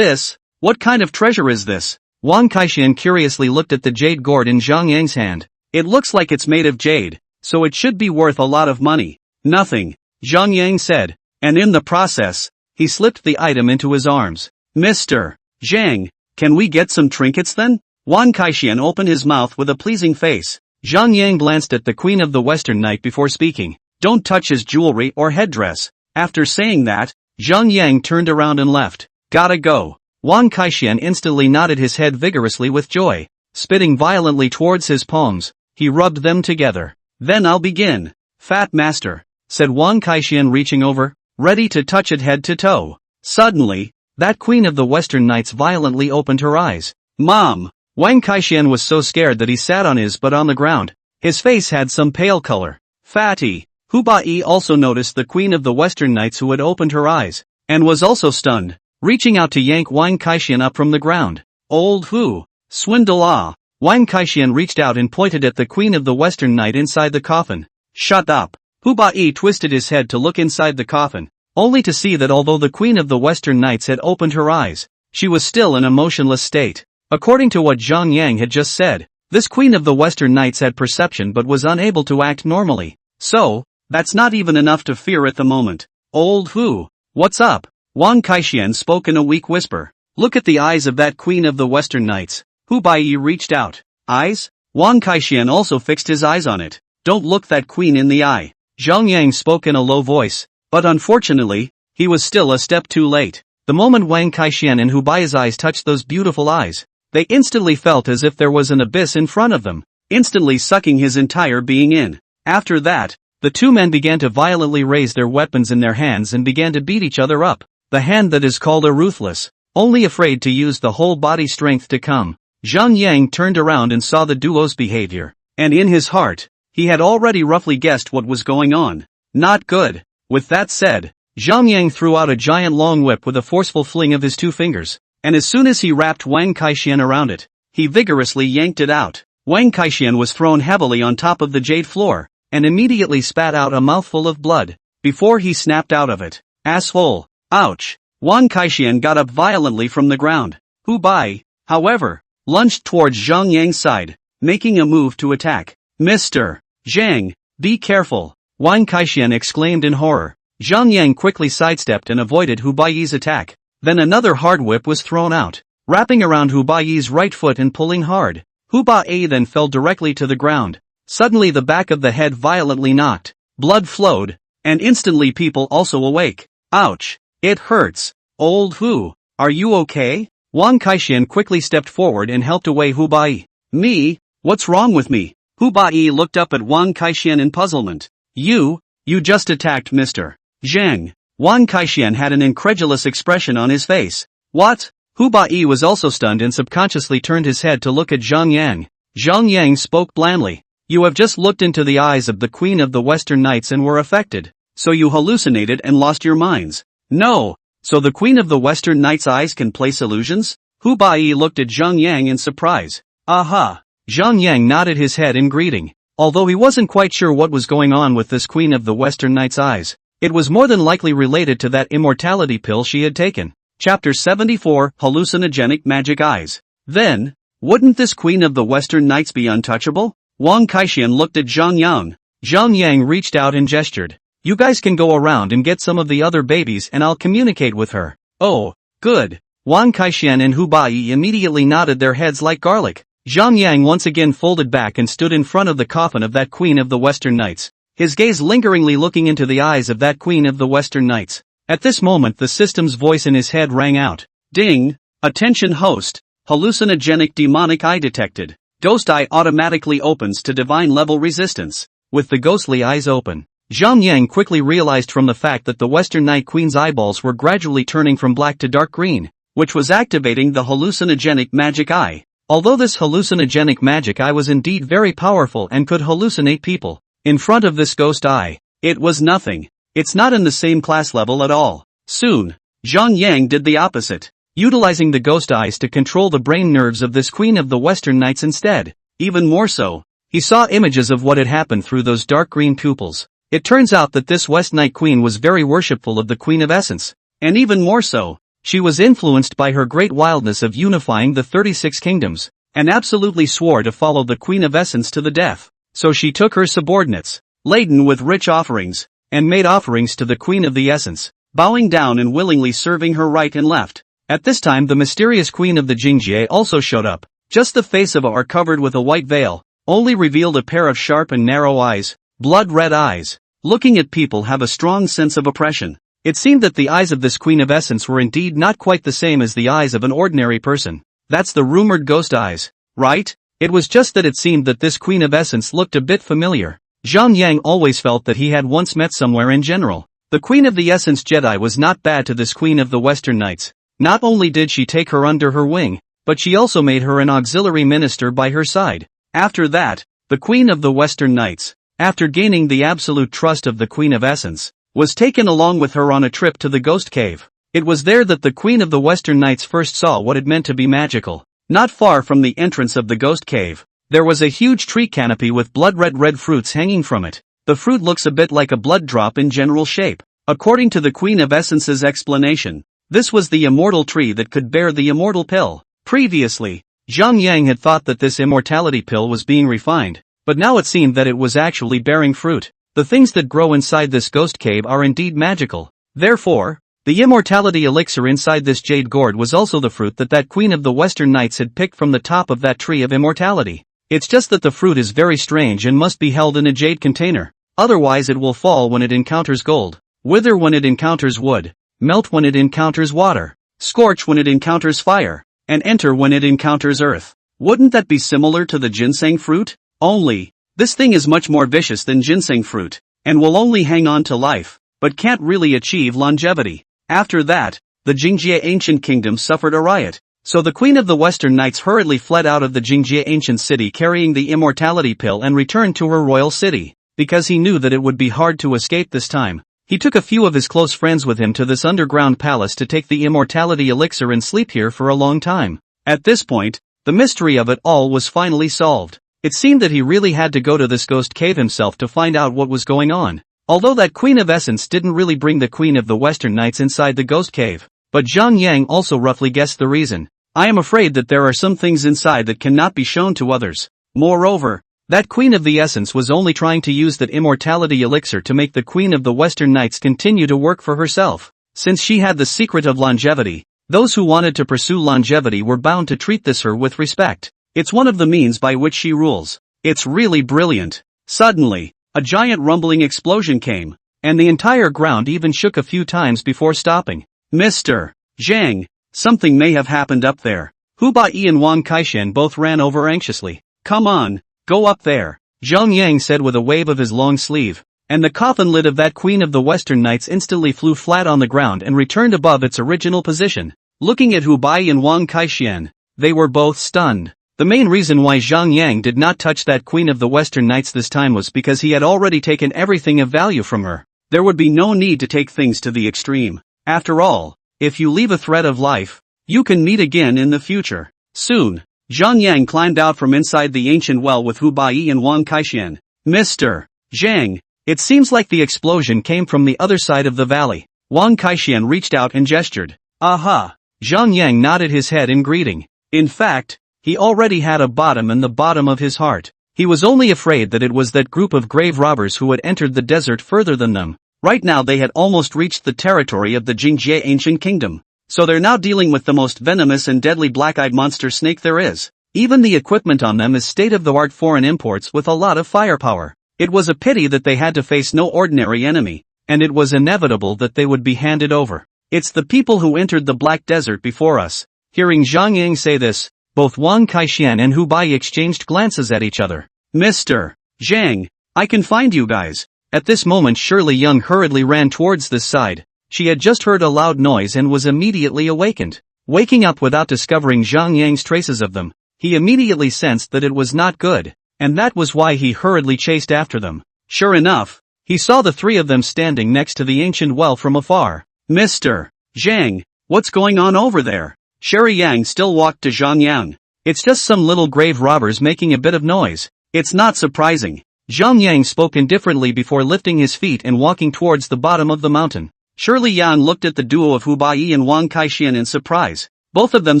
Speaker 1: what kind of treasure is this? Wang Kaixian curiously looked at the jade gourd in Zhang Yang's hand. It looks like it's made of jade, so it should be worth a lot of money. Nothing, Zhang Yang said, and in the process, he slipped the item into his arms. Mr. Zhang, can we get some trinkets then? Wang Kaixian opened his mouth with a pleasing face. Zhang Yang glanced at the Queen of the Western Knight before speaking. Don't touch his jewelry or headdress. After saying that, Zhang Yang turned around and left. Gotta go. Wang Kaixian instantly nodded his head vigorously with joy. Spitting violently towards his palms, he rubbed them together. Then I'll begin. Fat master, said Wang Kaixian reaching over, ready to touch it head to toe. Suddenly, that Queen of the Western Knights violently opened her eyes. Mom! Wang Kaixian was so scared that he sat on his butt on the ground. His face had some pale color. Fatty! Hu Bai also noticed the Queen of the Western Knights who had opened her eyes, and was also stunned, reaching out to yank Wang Kaixian up from the ground. Old Hu! Swindle ah! Wang Kaixian reached out and pointed at the Queen of the Western Knight inside the coffin. Shut up! Hu Bai twisted his head to look inside the coffin, only to see that although the Queen of the Western Knights had opened her eyes, she was still in a motionless state. According to what Zhang Yang had just said, this Queen of the Western Knights had perception but was unable to act normally. So, that's not even enough to fear at the moment. Old Hu, what's up? Wang Kaixian spoke in a weak whisper. Look at the eyes of that Queen of the Western Knights. Hu Bai reached out. Eyes? Wang Kaixian also fixed his eyes on it. Don't look that queen in the eye. Zhang Yang spoke in a low voice, but unfortunately, he was still a step too late. The moment Wang Kaixian and Hu Bai's eyes touched those beautiful eyes, they instantly felt as if there was an abyss in front of them, instantly sucking his entire being in. After that, the two men began to violently raise their weapons in their hands and began to beat each other up. The hand that is called a ruthless, only afraid to use the whole body strength to come. Zhang Yang turned around and saw the duo's behavior, and in his heart, he had already roughly guessed what was going on. Not good. With that said, Zhang Yang threw out a giant long whip with a forceful fling of his 2 fingers, and as soon as he wrapped Wang Kaixian around it, he vigorously yanked it out. Wang Kaixian was thrown heavily on top of the jade floor, and immediately spat out a mouthful of blood, before he snapped out of it. Asshole! Ouch! Wang Kaixian got up violently from the ground. Hu Bai, however, lunged towards Zhang Yang's side, making a move to attack. Mr. Zhang, be careful! Wang Kaixian exclaimed in horror. Zhang Yang quickly sidestepped and avoided Hu Bai's attack. Then another hard whip was thrown out, wrapping around Hu Bai's right foot and pulling hard. Hu Bai then fell directly to the ground. Suddenly the back of the head violently knocked, blood flowed, and instantly people also awake. Ouch! It hurts. Old Hu, are you okay? Wang Kaixian quickly stepped forward and helped away Hu Bai. Me? What's wrong with me? Hu Bai looked up at Wang Kaixian in puzzlement. You just attacked Mr. Zhang. Wang Kaixian had an incredulous expression on his face. What? Hu Bai was also stunned and subconsciously turned his head to look at Zhang Yang. Zhang Yang spoke blandly. You have just looked into the eyes of the Queen of the Western Knights and were affected, so you hallucinated and lost your minds. No, so the Queen of the Western Knights' eyes can place illusions? Hu Bai looked at Zhang Yang in surprise. Aha! Zhang Yang nodded his head in greeting. Although he wasn't quite sure what was going on with this Queen of the Western Knights' eyes, it was more than likely related to that immortality pill she had taken. Chapter 74, Hallucinogenic Magic Eyes. Then, wouldn't this Queen of the Western Knights be untouchable? Wang Kaixian looked at Zhang Yang. Zhang Yang reached out and gestured. You guys can go around and get some of the other babies and I'll communicate with her. Oh, good. Wang Kaixian and Hu Bai immediately nodded their heads like garlic. Zhang Yang once again folded back and stood in front of the coffin of that Queen of the Western Knights, his gaze lingeringly looking into the eyes of that Queen of the Western Knights. At this moment the system's voice in his head rang out. Ding! Attention host! Hallucinogenic demonic eye detected. Ghost eye automatically opens to divine level resistance. With the ghostly eyes open, Zhang Yang quickly realized from the fact that the Western Knight Queen's eyeballs were gradually turning from black to dark green, which was activating the hallucinogenic magic eye. Although this hallucinogenic magic eye was indeed very powerful and could hallucinate people, in front of this ghost eye, it was nothing. It's not in the same class level at all. Soon, Zhang Yang did the opposite, utilizing the ghost eyes to control the brain nerves of this Queen of the Western Knights instead. Even more so, he saw images of what had happened through those dark green pupils. It turns out that this West Knight Queen was very worshipful of the Queen of Essence, and even more so, she was influenced by her great wildness of unifying the 36 kingdoms, and absolutely swore to follow the Queen of Essence to the death. So she took her subordinates, laden with rich offerings, and made offerings to the Queen of the Essence, bowing down and willingly serving her right and left. At this time the mysterious Queen of the Jingjie also showed up. Just the face of her covered with a white veil, only revealed a pair of sharp and narrow eyes, blood-red eyes. Looking at people have a strong sense of oppression. It seemed that the eyes of this Queen of Essence were indeed not quite the same as the eyes of an ordinary person. That's the rumored ghost eyes, right? It was just that it seemed that this Queen of Essence looked a bit familiar. Zhang Yang always felt that he had once met somewhere in general. The Queen of the Essence Jedi was not bad to this Queen of the Western Knights. Not only did she take her under her wing, but she also made her an auxiliary minister by her side. After that, the Queen of the Western Knights, after gaining the absolute trust of the Queen of Essence, was taken along with her on a trip to the Ghost Cave. It was there that the Queen of the Western Knights first saw what it meant to be magical. Not far from the entrance of the Ghost Cave, there was a huge tree canopy with blood-red fruits hanging from it. The fruit looks a bit like a blood drop in general shape. According to the Queen of Essence's explanation, this was the immortal tree that could bear the immortal pill. Previously, Zhang Yang had thought that this immortality pill was being refined, but now it seemed that it was actually bearing fruit. The things that grow inside this ghost cave are indeed magical. Therefore, the immortality elixir inside this jade gourd was also the fruit that Queen of the Western Knights had picked from the top of that tree of immortality. It's just that the fruit is very strange and must be held in a jade container. Otherwise it will fall when it encounters gold, wither when it encounters wood, melt when it encounters water, scorch when it encounters fire, and enter when it encounters earth. Wouldn't that be similar to the ginseng fruit? Only, this thing is much more vicious than ginseng fruit, and will only hang on to life, but can't really achieve longevity. After that, the Jingjie ancient kingdom suffered a riot, so the Queen of the Western Knights hurriedly fled out of the Jingjie ancient city carrying the immortality pill and returned to her royal city, because he knew that it would be hard to escape this time. He took a few of his close friends with him to this underground palace to take the immortality elixir and sleep here for a long time. At this point, the mystery of it all was finally solved. It seemed that he really had to go to this ghost cave himself to find out what was going on. Although that Queen of Essence didn't really bring the Queen of the Western Knights inside the ghost cave. But Zhang Yang also roughly guessed the reason. I am afraid that there are some things inside that cannot be shown to others. Moreover, that Queen of the Essence was only trying to use that immortality elixir to make the Queen of the Western Knights continue to work for herself. Since she had the secret of longevity, those who wanted to pursue longevity were bound to treat her with respect. It's one of the means by which she rules. It's really brilliant. Suddenly, a giant rumbling explosion came, and the entire ground even shook a few times before stopping. Mr. Zhang, something may have happened up there. Hu Bai and Wang Kaishan both ran over anxiously. Come on, go up there, Zhang Yang said with a wave of his long sleeve, and the coffin lid of that Queen of the Western Knights instantly flew flat on the ground and returned above its original position. Looking at Hu Bai and Wang Kaishan, they were both stunned. The main reason why Zhang Yang did not touch that Queen of the Western Knights this time was because he had already taken everything of value from her. There would be no need to take things to the extreme. After all, if you leave a thread of life, you can meet again in the future. Soon, Zhang Yang climbed out from inside the ancient well with Hu Bai and Wang Kaishan. Mr. Zhang, it seems like the explosion came from the other side of the valley. Wang Kaishan reached out and gestured. Aha! Zhang Yang nodded his head in greeting. In fact, he already had a bottom in the bottom of his heart. He was only afraid that it was that group of grave robbers who had entered the desert further than them. Right now they had almost reached the territory of the Jingjie ancient kingdom. So they're now dealing with the most venomous and deadly black-eyed monster snake there is. Even the equipment on them is state-of-the-art foreign imports with a lot of firepower. It was a pity that they had to face no ordinary enemy, and it was inevitable that they would be handed over. It's the people who entered the Black Desert before us. Hearing Zhang Yang say this, both Wang Kaishan and Hu Bai exchanged glances at each other. Mr. Zhang, I can find you guys. At this moment Shirley Young hurriedly ran towards this side. She had just heard a loud noise and was immediately awakened. Waking up without discovering Zhang Yang's traces of them, he immediately sensed that it was not good, and that was why he hurriedly chased after them. Sure enough, he saw the three of them standing next to the ancient well from afar. Mr. Zhang, what's going on over there? Sherry Yang still walked to Zhang Yang. It's just some little grave robbers making a bit of noise. It's not surprising. Zhang Yang spoke indifferently before lifting his feet and walking towards the bottom of the mountain. Shirley Yang looked at the duo of Hu Bai and Wang Kaishan in surprise. Both of them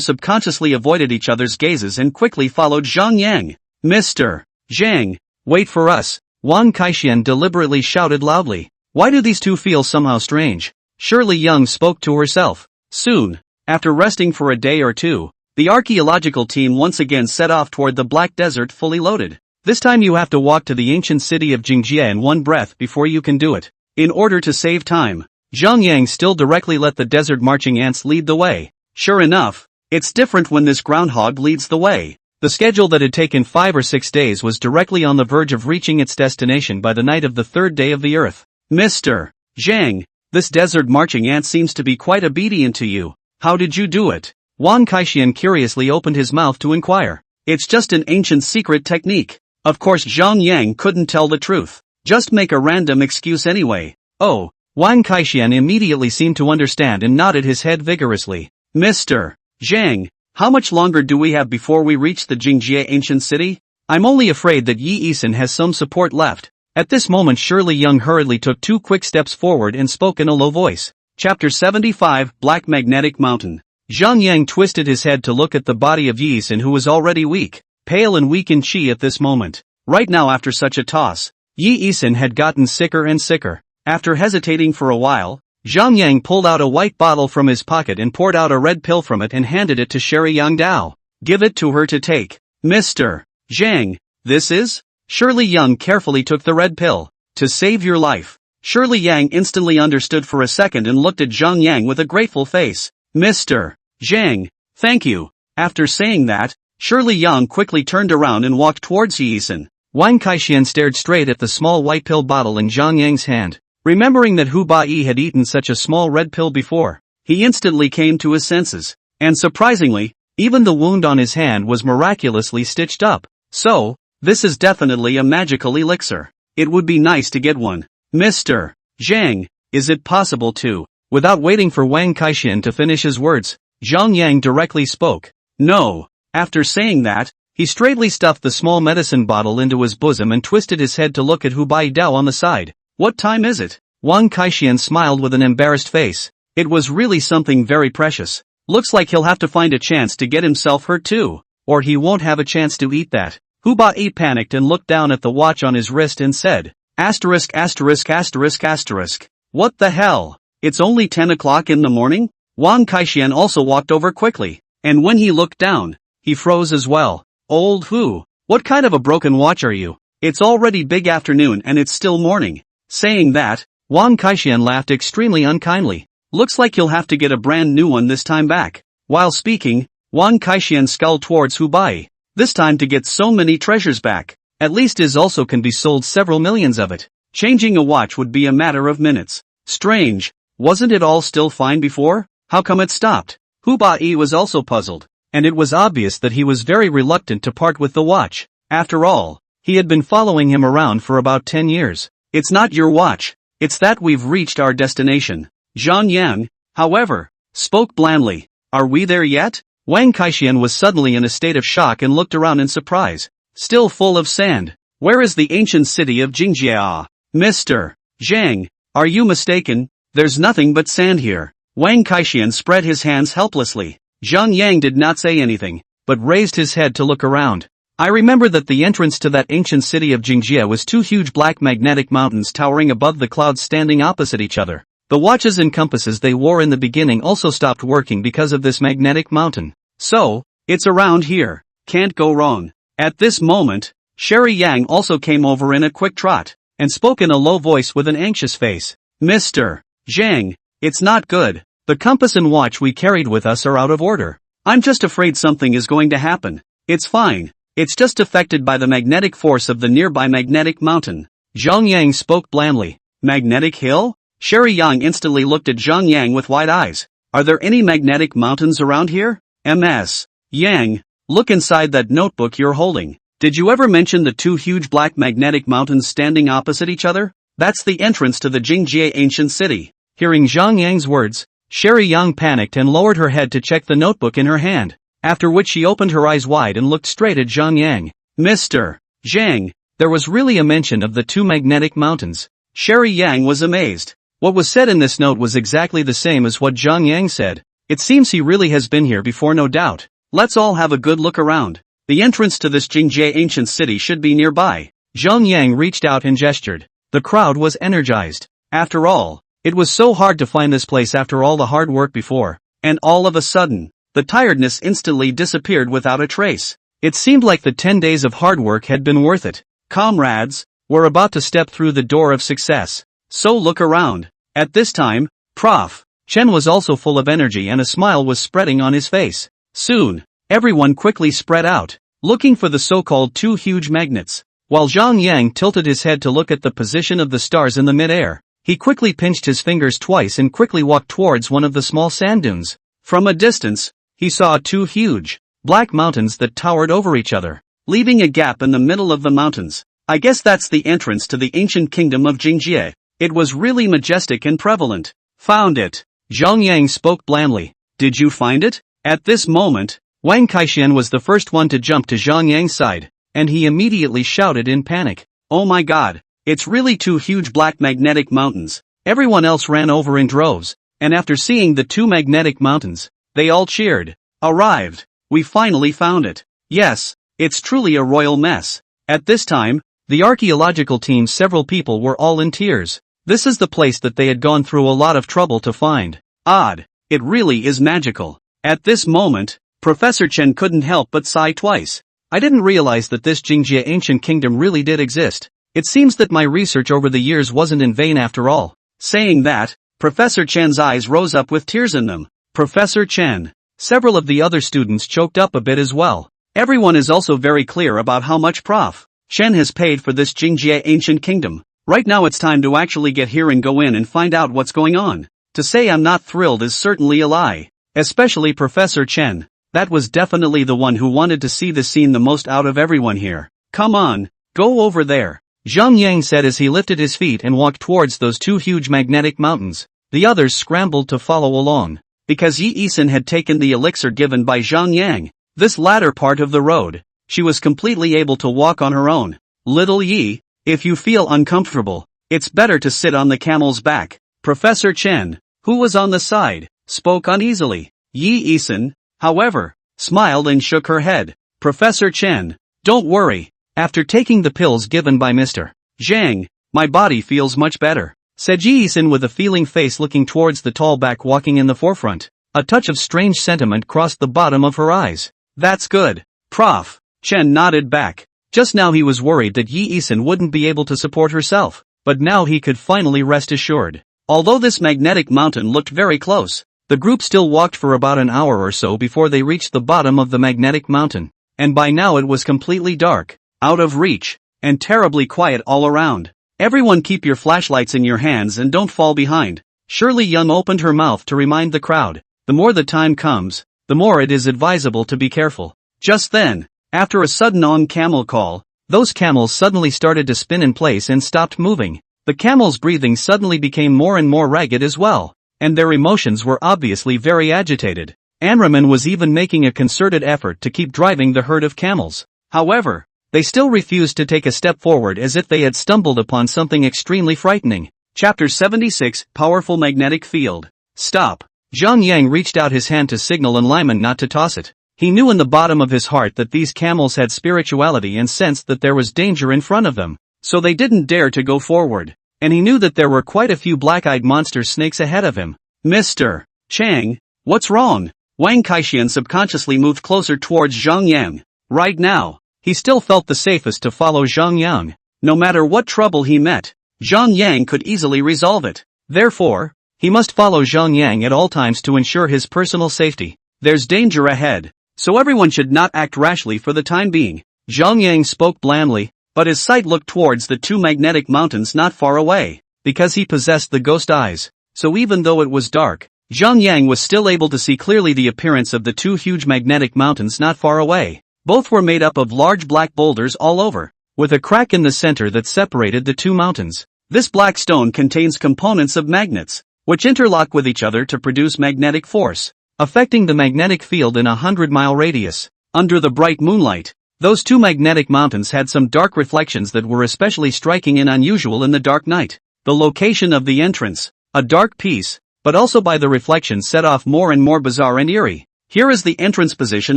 Speaker 1: subconsciously avoided each other's gazes and quickly followed Zhang Yang. Mr. Zhang, wait for us, Wang Kaishan deliberately shouted loudly. Why do these two feel somehow strange? Shirley Young spoke to herself. Soon, after resting for a day or two, the archaeological team once again set off toward the Black Desert fully loaded. This time you have to walk to the ancient city of Jingjie in one breath before you can do it. In order to save time, Zhang Yang still directly let the desert marching ants lead the way. Sure enough, it's different when this groundhog leads the way. The schedule that had taken 5 or 6 days was directly on the verge of reaching its destination by the night of the third day of the earth. Mr. Zhang, this desert marching ant seems to be quite obedient to you. How did you do it? Wang Kaishan curiously opened his mouth to inquire. It's just an ancient secret technique. Of course Zhang Yang couldn't tell the truth. Just make a random excuse anyway. Oh, Wang Kaishan immediately seemed to understand and nodded his head vigorously. Mr. Zhang, how much longer do we have before we reach the Jingjie ancient city? I'm only afraid that Yi Yisun has some support left. At this moment Shirley Young hurriedly took 2 quick steps forward and spoke in a low voice. Chapter 75, Black Magnetic Mountain. Zhang Yang twisted his head to look at the body of Yi Yisun, who was already weak, pale and weak in chi at this moment. Right now after such a toss, Yi Yisun had gotten sicker and sicker. After hesitating for a while, Zhang Yang pulled out a white bottle from his pocket and poured out a red pill from it and handed it to Sherry Yang Dao. Give it to her to take. Mr. Zhang, this is? Shirley Young carefully took the red pill. To save your life. Shirley Yang instantly understood for a second and looked at Zhang Yang with a grateful face. Mr. Zhang, thank you. After saying that, Shirley Yang quickly turned around and walked towards Yi Yisun. Wang Kaishan stared straight at the small white pill bottle in Zhang Yang's hand. Remembering that Hu Bai had eaten such a small red pill before, he instantly came to his senses. And surprisingly, even the wound on his hand was miraculously stitched up. So, this is definitely a magical elixir. It would be nice to get one. Mr. Zhang, Is it possible to? Without waiting for Wang Kaixian to finish his words, Zhang Yang directly spoke. No. After saying that, he straightly stuffed the small medicine bottle into his bosom and twisted his head to look at Hu Baidao on the side. What time is it? Wang Kaixian smiled with an embarrassed face. It was really something very precious. Looks like he'll have to find a chance to get himself hurt too, or he won't have a chance to eat that. Hu Bai panicked and looked down at the watch on his wrist and said, asterisk asterisk asterisk asterisk. What the hell? It's only 10 o'clock in the morning? Wang Kaixian also walked over quickly, and when he looked down, he froze as well. Old Hu, what kind of a broken watch are you? It's already big afternoon and it's still morning. Saying that, Wang Kaixian laughed extremely unkindly. Looks like you'll have to get a brand new one this time back. While speaking, Wang Kaixian sculled towards Hu Bai, this time to get so many treasures back. At least his also can be sold several millions of it. Changing a watch would be a matter of minutes. Strange, wasn't it all still fine before? How come it stopped? Hu Bai was also puzzled, and it was obvious that he was very reluctant to part with the watch. After all, he had been following him around for about 10 years. It's not your watch, it's that we've reached our destination. Zhang Yang, however, spoke blandly. Are we there yet? Wang Kaixian was suddenly in a state of shock and looked around in surprise. Still full of sand. Where is the ancient city of Jingjia? Mr. Zhang, are you mistaken? There's nothing but sand here. Wang Kaixian spread his hands helplessly. Zhang Yang did not say anything, but raised his head to look around. I remember that the entrance to that ancient city of Jingjia was two huge black magnetic mountains towering above the clouds standing opposite each other. The watches and compasses they wore in the beginning also stopped working because of this magnetic mountain. So, it's around here. Can't go wrong. At this moment, Sherry Yang also came over in a quick trot, and spoke in a low voice with an anxious face. Mr. Zhang, it's not good. The compass and watch we carried with us are out of order. I'm just afraid something is going to happen. It's fine. It's just affected by the magnetic force of the nearby magnetic mountain. Zhang Yang spoke blandly. Magnetic hill? Sherry Yang instantly looked at Zhang Yang with wide eyes. Are there any magnetic mountains around here? Ms. Yang, look inside that notebook you're holding. Did you ever mention the two huge black magnetic mountains standing opposite each other? That's the entrance to the Jingjie ancient city. Hearing Zhang Yang's words, Sherry Yang panicked and lowered her head to check the notebook in her hand, after which she opened her eyes wide and looked straight at Zhang Yang. Mr. Zhang, there was really a mention of the two magnetic mountains. Sherry Yang was amazed. What was said in this note was exactly the same as what Zhang Yang said. It seems he really has been here before, no doubt. Let's all have a good look around. The entrance to this Jingjie ancient city should be nearby. Zhang Yang reached out and gestured. The crowd was energized. After all, it was so hard to find this place after all the hard work before. And all of a sudden, the tiredness instantly disappeared without a trace. It seemed like the 10 days of hard work had been worth it. Comrades, we're about to step through the door of success. So look around. At this time, Prof. Chen was also full of energy and a smile was spreading on his face. Soon, everyone quickly spread out, looking for the so-called two huge magnets. While Zhang Yang tilted his head to look at the position of the stars in the mid-air, he quickly pinched his fingers twice and quickly walked towards one of the small sand dunes. From a distance, he saw two huge, black mountains that towered over each other, leaving a gap in the middle of the mountains. I guess that's the entrance to the ancient kingdom of Jingjie. It was really majestic and prevalent. Found it. Zhang Yang spoke blandly. Did you find it? At this moment, Wang Kaixian was the first one to jump to Zhang Yang's side, and he immediately shouted in panic. Oh my god, it's really two huge black magnetic mountains. Everyone else ran over in droves, and after seeing the two magnetic mountains, they all cheered. Arrived. We finally found it. Yes, it's truly a royal mess. At this time, the archaeological team's several people were all in tears. This is the place that they had gone through a lot of trouble to find. Odd. It really is magical. At this moment, Professor Chen couldn't help but sigh twice. I didn't realize that this Jingjie ancient kingdom really did exist. It seems that my research over the years wasn't in vain after all. Saying that, Professor Chen's eyes rose up with tears in them. Professor Chen. Several of the other students choked up a bit as well. Everyone is also very clear about how much Prof. Chen has paid for this Jingjie ancient kingdom. Right now it's time to actually get here and go in and find out what's going on. To say I'm not thrilled is certainly a lie. Especially Professor Chen. That was definitely the one who wanted to see this scene the most out of everyone here. Come on, go over there. Zhang Yang said as he lifted his feet and walked towards those two huge magnetic mountains. The others scrambled to follow along. Because Yi Yisun had taken the elixir given by Zhang Yang, this latter part of the road, she was completely able to walk on her own. Little Yi, if you feel uncomfortable, it's better to sit on the camel's back. Professor Chen, who was on the side, spoke uneasily. Yi Yisun, however, smiled and shook her head. Professor Chen, don't worry, after taking the pills given by Mr. Zhang, my body feels much better, said Yi Yisun with a feeling face looking towards the tall back walking in the forefront. A touch of strange sentiment crossed the bottom of her eyes. That's good. Prof. Chen nodded back. Just now he was worried that Yi Yisun wouldn't be able to support herself, but now he could finally rest assured. Although this magnetic mountain looked very close, the group still walked for about an hour or so before they reached the bottom of the magnetic mountain, and by now it was completely dark, out of reach, and terribly quiet all around. Everyone keep your flashlights in your hands and don't fall behind. Shirley Young opened her mouth to remind the crowd. The more the time comes, the more it is advisable to be careful. Just then, after a sudden on-camel call, those camels suddenly started to spin in place and stopped moving. The camels' breathing suddenly became more and more ragged as well, and their emotions were obviously very agitated. Anraman was even making a concerted effort to keep driving the herd of camels. However, they still refused to take a step forward as if they had stumbled upon something extremely frightening. Chapter 76, Powerful Magnetic Field. Stop. Zhang Yang reached out his hand to signal Lyman not to toss it. He knew in the bottom of his heart that these camels had spirituality and sensed that there was danger in front of them, so they didn't dare to go forward. And he knew that there were quite a few black-eyed monster snakes ahead of him. Mr. Chang, what's wrong? Wang Kaixian subconsciously moved closer towards Zhang Yang. Right now, he still felt the safest to follow Zhang Yang. No matter what trouble he met, Zhang Yang could easily resolve it. Therefore, he must follow Zhang Yang at all times to ensure his personal safety. There's danger ahead, so everyone should not act rashly for the time being. Zhang Yang spoke blandly, but his sight looked towards the two magnetic mountains not far away. Because he possessed the ghost eyes, so even though it was dark, Zhang Yang was still able to see clearly the appearance of the two huge magnetic mountains not far away. Both were made up of large black boulders all over, with a crack in the center that separated the two mountains. This black stone contains components of magnets, which interlock with each other to produce magnetic force, affecting the magnetic field in a 100-mile radius. Under the bright moonlight, those two magnetic mountains had some dark reflections that were especially striking and unusual in the dark night. The location of the entrance, a dark piece, but also by the reflection set off more and more bizarre and eerie. Here is the entrance position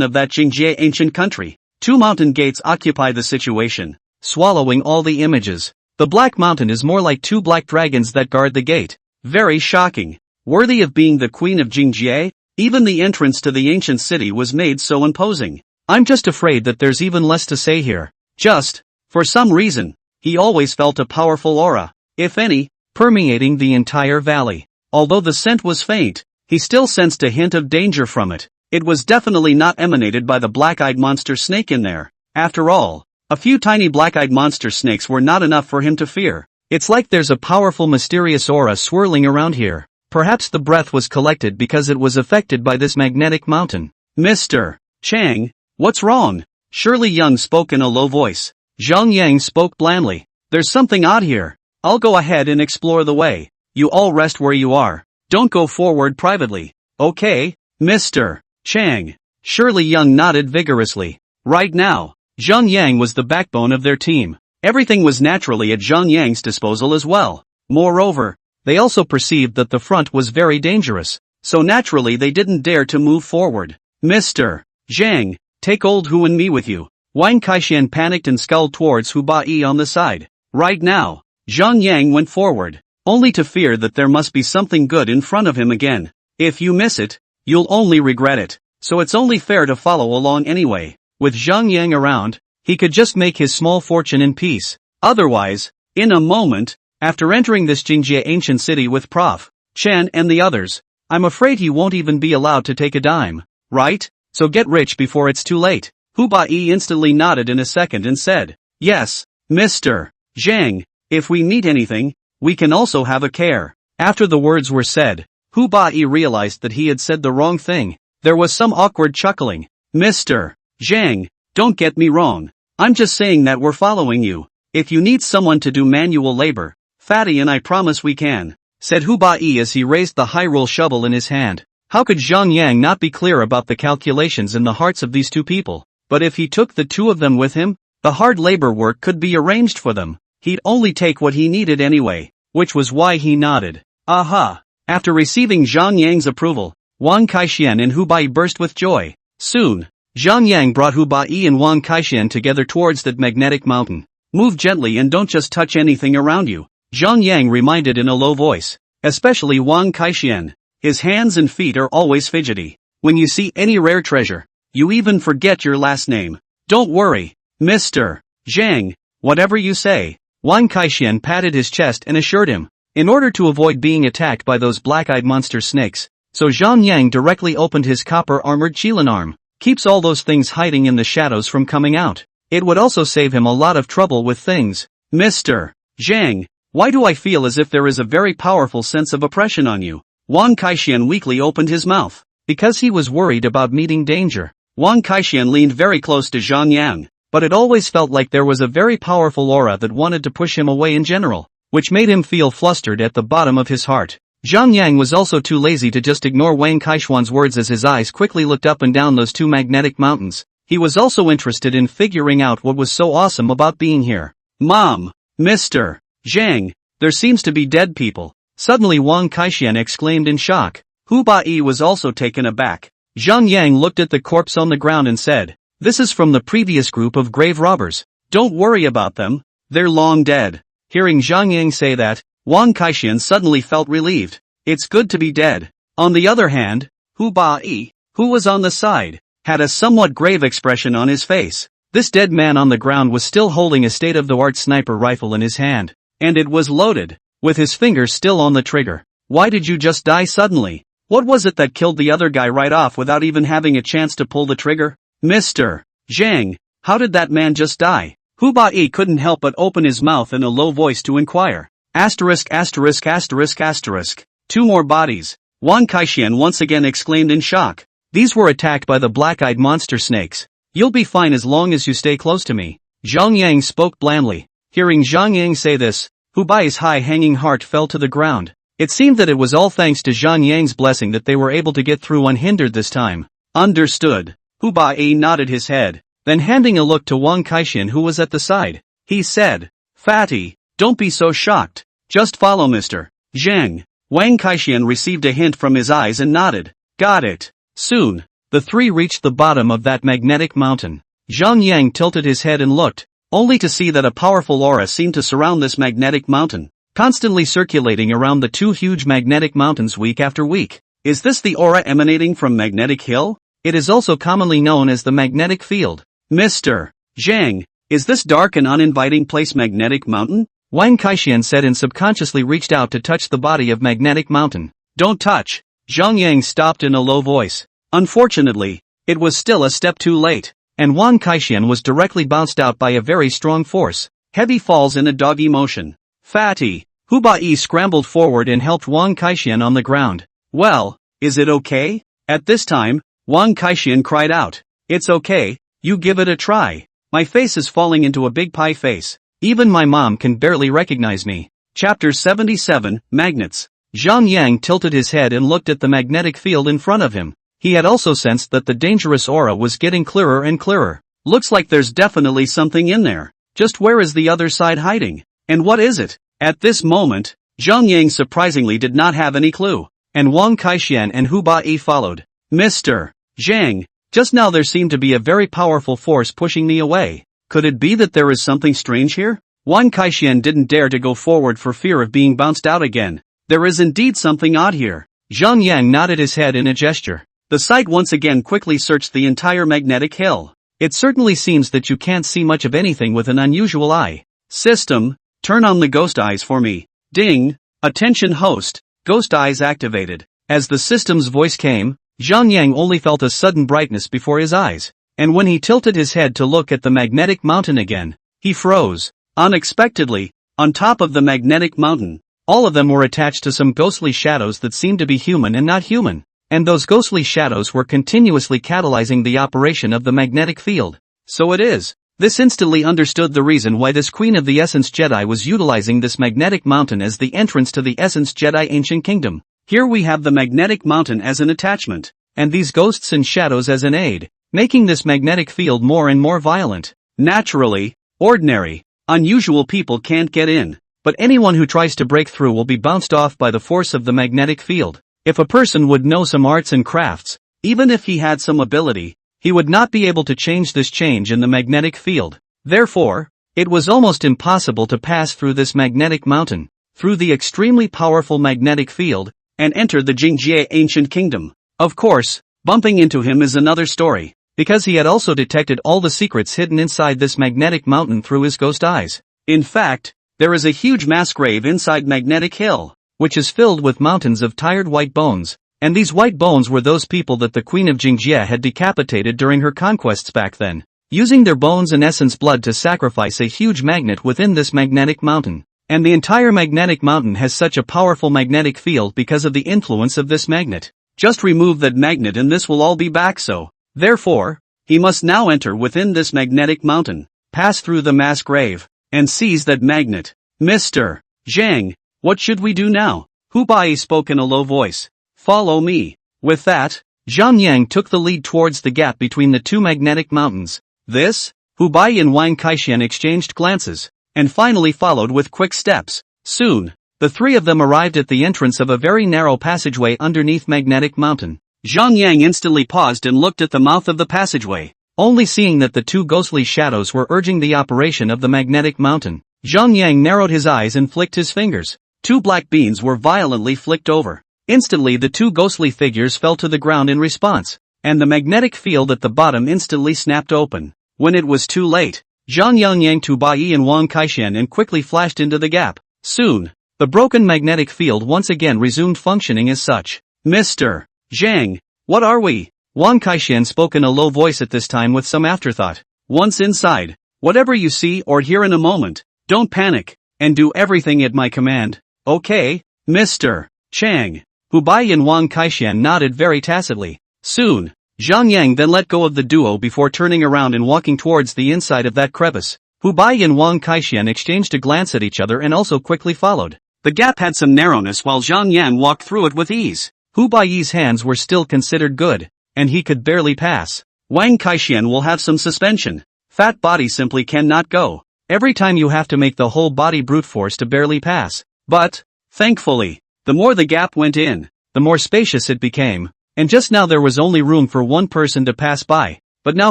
Speaker 1: of that Jingjie ancient country. Two mountain gates occupy the situation, swallowing all the images. The black mountain is more like two black dragons that guard the gate. Very shocking. Worthy of being the queen of Jingjie, even the entrance to the ancient city was made so imposing. I'm just afraid that there's even less to say here. Just, for some reason, he always felt a powerful aura, if any, permeating the entire valley. Although the scent was faint, he still sensed a hint of danger from it. It was definitely not emanated by the black-eyed monster snake in there. After all, a few tiny black-eyed monster snakes were not enough for him to fear. It's like there's a powerful mysterious aura swirling around here. Perhaps the breath was collected because it was affected by this magnetic mountain. Mr. Chang, what's wrong? Shirley Young spoke in a low voice. Zhang Yang spoke blandly. There's something odd here. I'll go ahead and explore the way. You all rest where you are. Don't go forward privately. Okay, Mr. Chang. Shirley Young nodded vigorously. Right now, Zhang Yang was the backbone of their team. Everything was naturally at Zhang Yang's disposal as well. Moreover, they also perceived that the front was very dangerous, so naturally they didn't dare to move forward. Mr. Zhang, take old Hu and me with you. Wang Kaixian panicked and sculled towards Hu Bai on the side. Right now, Zhang Yang went forward, only to fear that there must be something good in front of him again. If you miss it, you'll only regret it, so it's only fair to follow along anyway. With Zhang Yang around, he could just make his small fortune in peace. Otherwise, in a moment, after entering this Jingjie ancient city with Prof. Chen and the others, I'm afraid he won't even be allowed to take a dime, right? So get rich before it's too late. Hu Bai instantly nodded in a second and said, yes, Mr. Zhang, if we meet anything, we can also have a care. After the words were said, Hu Bai realized that he had said the wrong thing. There was some awkward chuckling. Mr. Zhang, don't get me wrong. I'm just saying that we're following you. If you need someone to do manual labor, Fatty and I promise we can, said Hubai as he raised the Hyrule shovel in his hand. How could Zhang Yang not be clear about the calculations in the hearts of these two people? But if he took the two of them with him, the hard labor work could be arranged for them. He'd only take what he needed anyway, which was why he nodded. Aha! After receiving Zhang Yang's approval, Wang Kaixian and Hubai burst with joy. Soon, Zhang Yang brought Hubai and Wang Kaixian together towards that magnetic mountain. Move gently and don't just touch anything around you, Zhang Yang reminded in a low voice. Especially Wang Kaixian. His hands and feet are always fidgety. When you see any rare treasure, you even forget your last name. Don't worry, Mr. Zhang, whatever you say. Wang Kaixian patted his chest and assured him. In order to avoid being attacked by those black-eyed monster snakes, so Zhang Yang directly opened his copper-armored Qilin arm. Keeps all those things hiding in the shadows from coming out. It would also save him a lot of trouble with things. Mr. Zhang, why do I feel as if there is a very powerful sense of oppression on you? Wang Kaixian weakly opened his mouth. Because he was worried about meeting danger. Wang Kaixian leaned very close to Zhang Yang, but it always felt like there was a very powerful aura that wanted to push him away in general, which made him feel flustered at the bottom of his heart. Zhang Yang was also too lazy to just ignore Wang Kaixian's words as his eyes quickly looked up and down those two magnetic mountains. He was also interested in figuring out what was so awesome about being here. Mom! Mr. Zhang, there seems to be dead people. Suddenly Wang Kaixian exclaimed in shock. Hubai was also taken aback. Zhang Yang looked at the corpse on the ground and said, "This is from the previous group of grave robbers. Don't worry about them, they're long dead." Hearing Zhang Yang say that, Wang Kaixian suddenly felt relieved. It's good to be dead. On the other hand, Hubai, who was on the side, had a somewhat grave expression on his face. This dead man on the ground was still holding a state-of-the-art sniper rifle in his hand, and it was loaded, with his fingers still on the trigger. Why did you just die suddenly? What was it that killed the other guy right off without even having a chance to pull the trigger? Mr. Zhang, how did that man just die? Hubai couldn't help but open his mouth in a low voice to inquire. Asterisk asterisk asterisk asterisk. Two more bodies. Wang Kaixian once again exclaimed in shock. These were attacked by the black-eyed monster snakes. You'll be fine as long as you stay close to me. Zhang Yang spoke blandly. Hearing Zhang Yang say this, Hubai's high-hanging heart fell to the ground. It seemed that it was all thanks to Zhang Yang's blessing that they were able to get through unhindered this time. Understood. Hubai nodded his head. Then handing a look to Wang Kaixian who was at the side, he said, "Fatty, don't be so shocked. Just follow Mr. Zhang." Wang Kaixian received a hint from his eyes and nodded. Got it. Soon, the three reached the bottom of that magnetic mountain. Zhang Yang tilted his head and looked, only to see that a powerful aura seemed to surround this magnetic mountain, constantly circulating around the two huge magnetic mountains week after week. Is this the aura emanating from Magnetic Hill? It is also commonly known as the magnetic field. Mr. Zhang, is this dark and uninviting place Magnetic Mountain? Wang Kaixian said and subconsciously reached out to touch the body of Magnetic Mountain. Don't touch. Zhang Yang stopped in a low voice. Unfortunately, it was still a step too late, and Wang Kaixian was directly bounced out by a very strong force. Heavy falls in a doggy motion. Fatty. Hubai scrambled forward and helped Wang Kaixian on the ground. Well, is it okay? At this time, Wang Kaixian cried out. It's okay, you give it a try. My face is falling into a big pie face. Even my mom can barely recognize me. Chapter 77, Magnets. Zhang Yang tilted his head and looked at the magnetic field in front of him. He had also sensed that the dangerous aura was getting clearer and clearer. Looks like there's definitely something in there. Just where is the other side hiding? And what is it? At this moment, Zhang Yang surprisingly did not have any clue. And Wang Kaixian and Hubai followed. Mr. Zhang, just now there seemed to be a very powerful force pushing me away. Could it be that there is something strange here? Wang Kaixian didn't dare to go forward for fear of being bounced out again. There is indeed something odd here. Zhang Yang nodded his head in a gesture. The sight once again quickly searched the entire magnetic hill. It certainly seems that you can't see much of anything with an unusual eye. System, turn on the ghost eyes for me. Ding, attention host, ghost eyes activated. As the system's voice came, Zhang Yang only felt a sudden brightness before his eyes. And when he tilted his head to look at the magnetic mountain again, he froze. Unexpectedly, on top of the magnetic mountain, all of them were attached to some ghostly shadows that seemed to be human and not human. And those ghostly shadows were continuously catalyzing the operation of the magnetic field. So it is. This instantly understood the reason why this Queen of the Essence Jedi was utilizing this magnetic mountain as the entrance to the Essence Jedi Ancient Kingdom. Here we have the magnetic mountain as an attachment, and these ghosts and shadows as an aid, making this magnetic field more and more violent. Naturally, ordinary, unusual people can't get in, but anyone who tries to break through will be bounced off by the force of the magnetic field. If a person would know some arts and crafts, even if he had some ability, he would not be able to change this change in the magnetic field. Therefore, it was almost impossible to pass through this magnetic mountain, through the extremely powerful magnetic field, and enter the Jingjie Ancient Kingdom. Of course, bumping into him is another story, because he had also detected all the secrets hidden inside this magnetic mountain through his ghost eyes. In fact, there is a huge mass grave inside Magnetic Hill, which is filled with mountains of tired white bones. And these white bones were those people that the Queen of Jingjie had decapitated during her conquests back then, using their bones and essence blood to sacrifice a huge magnet within this magnetic mountain. And the entire magnetic mountain has such a powerful magnetic field because of the influence of this magnet. Just remove that magnet and this will all be back so. Therefore, he must now enter within this magnetic mountain, pass through the mass grave, and seize that magnet. Mr. Zhang, what should we do now? Hu Bai spoke in a low voice. Follow me. With that, Zhang Yang took the lead towards the gap between the two magnetic mountains. This, Hu Bai and Wang Kaixian exchanged glances, and finally followed with quick steps. Soon, the three of them arrived at the entrance of a very narrow passageway underneath Magnetic Mountain. Zhang Yang instantly paused and looked at the mouth of the passageway, only seeing that the two ghostly shadows were urging the operation of the Magnetic Mountain. Zhang Yang narrowed his eyes and flicked his fingers. Two black beans were violently flicked over. Instantly the two ghostly figures fell to the ground in response, and the magnetic field at the bottom instantly snapped open. When it was too late, Zhang Yang Tu Bai and Wang Kaixian and quickly flashed into the gap. Soon, the broken magnetic field once again resumed functioning as such. Mr. Zhang, what are we? Wang Kaixian spoke in a low voice at this time with some afterthought. Once inside, whatever you see or hear in a moment, don't panic, and do everything at my command. Okay, Mr. Chang. Hu Bai and Wang Kaixian nodded very tacitly. Soon, Zhang Yang then let go of the duo before turning around and walking towards the inside of that crevice. Hu Bai and Wang Kaixian exchanged a glance at each other and also quickly followed. The gap had some narrowness while Zhang Yang walked through it with ease. Hu Bai's hands were still considered good, and he could barely pass. Wang Kaixian will have some suspension. Fat body simply cannot go. Every time you have to make the whole body brute force to barely pass. But, thankfully, the more the gap went in, the more spacious it became, and just now there was only room for one person to pass by, but now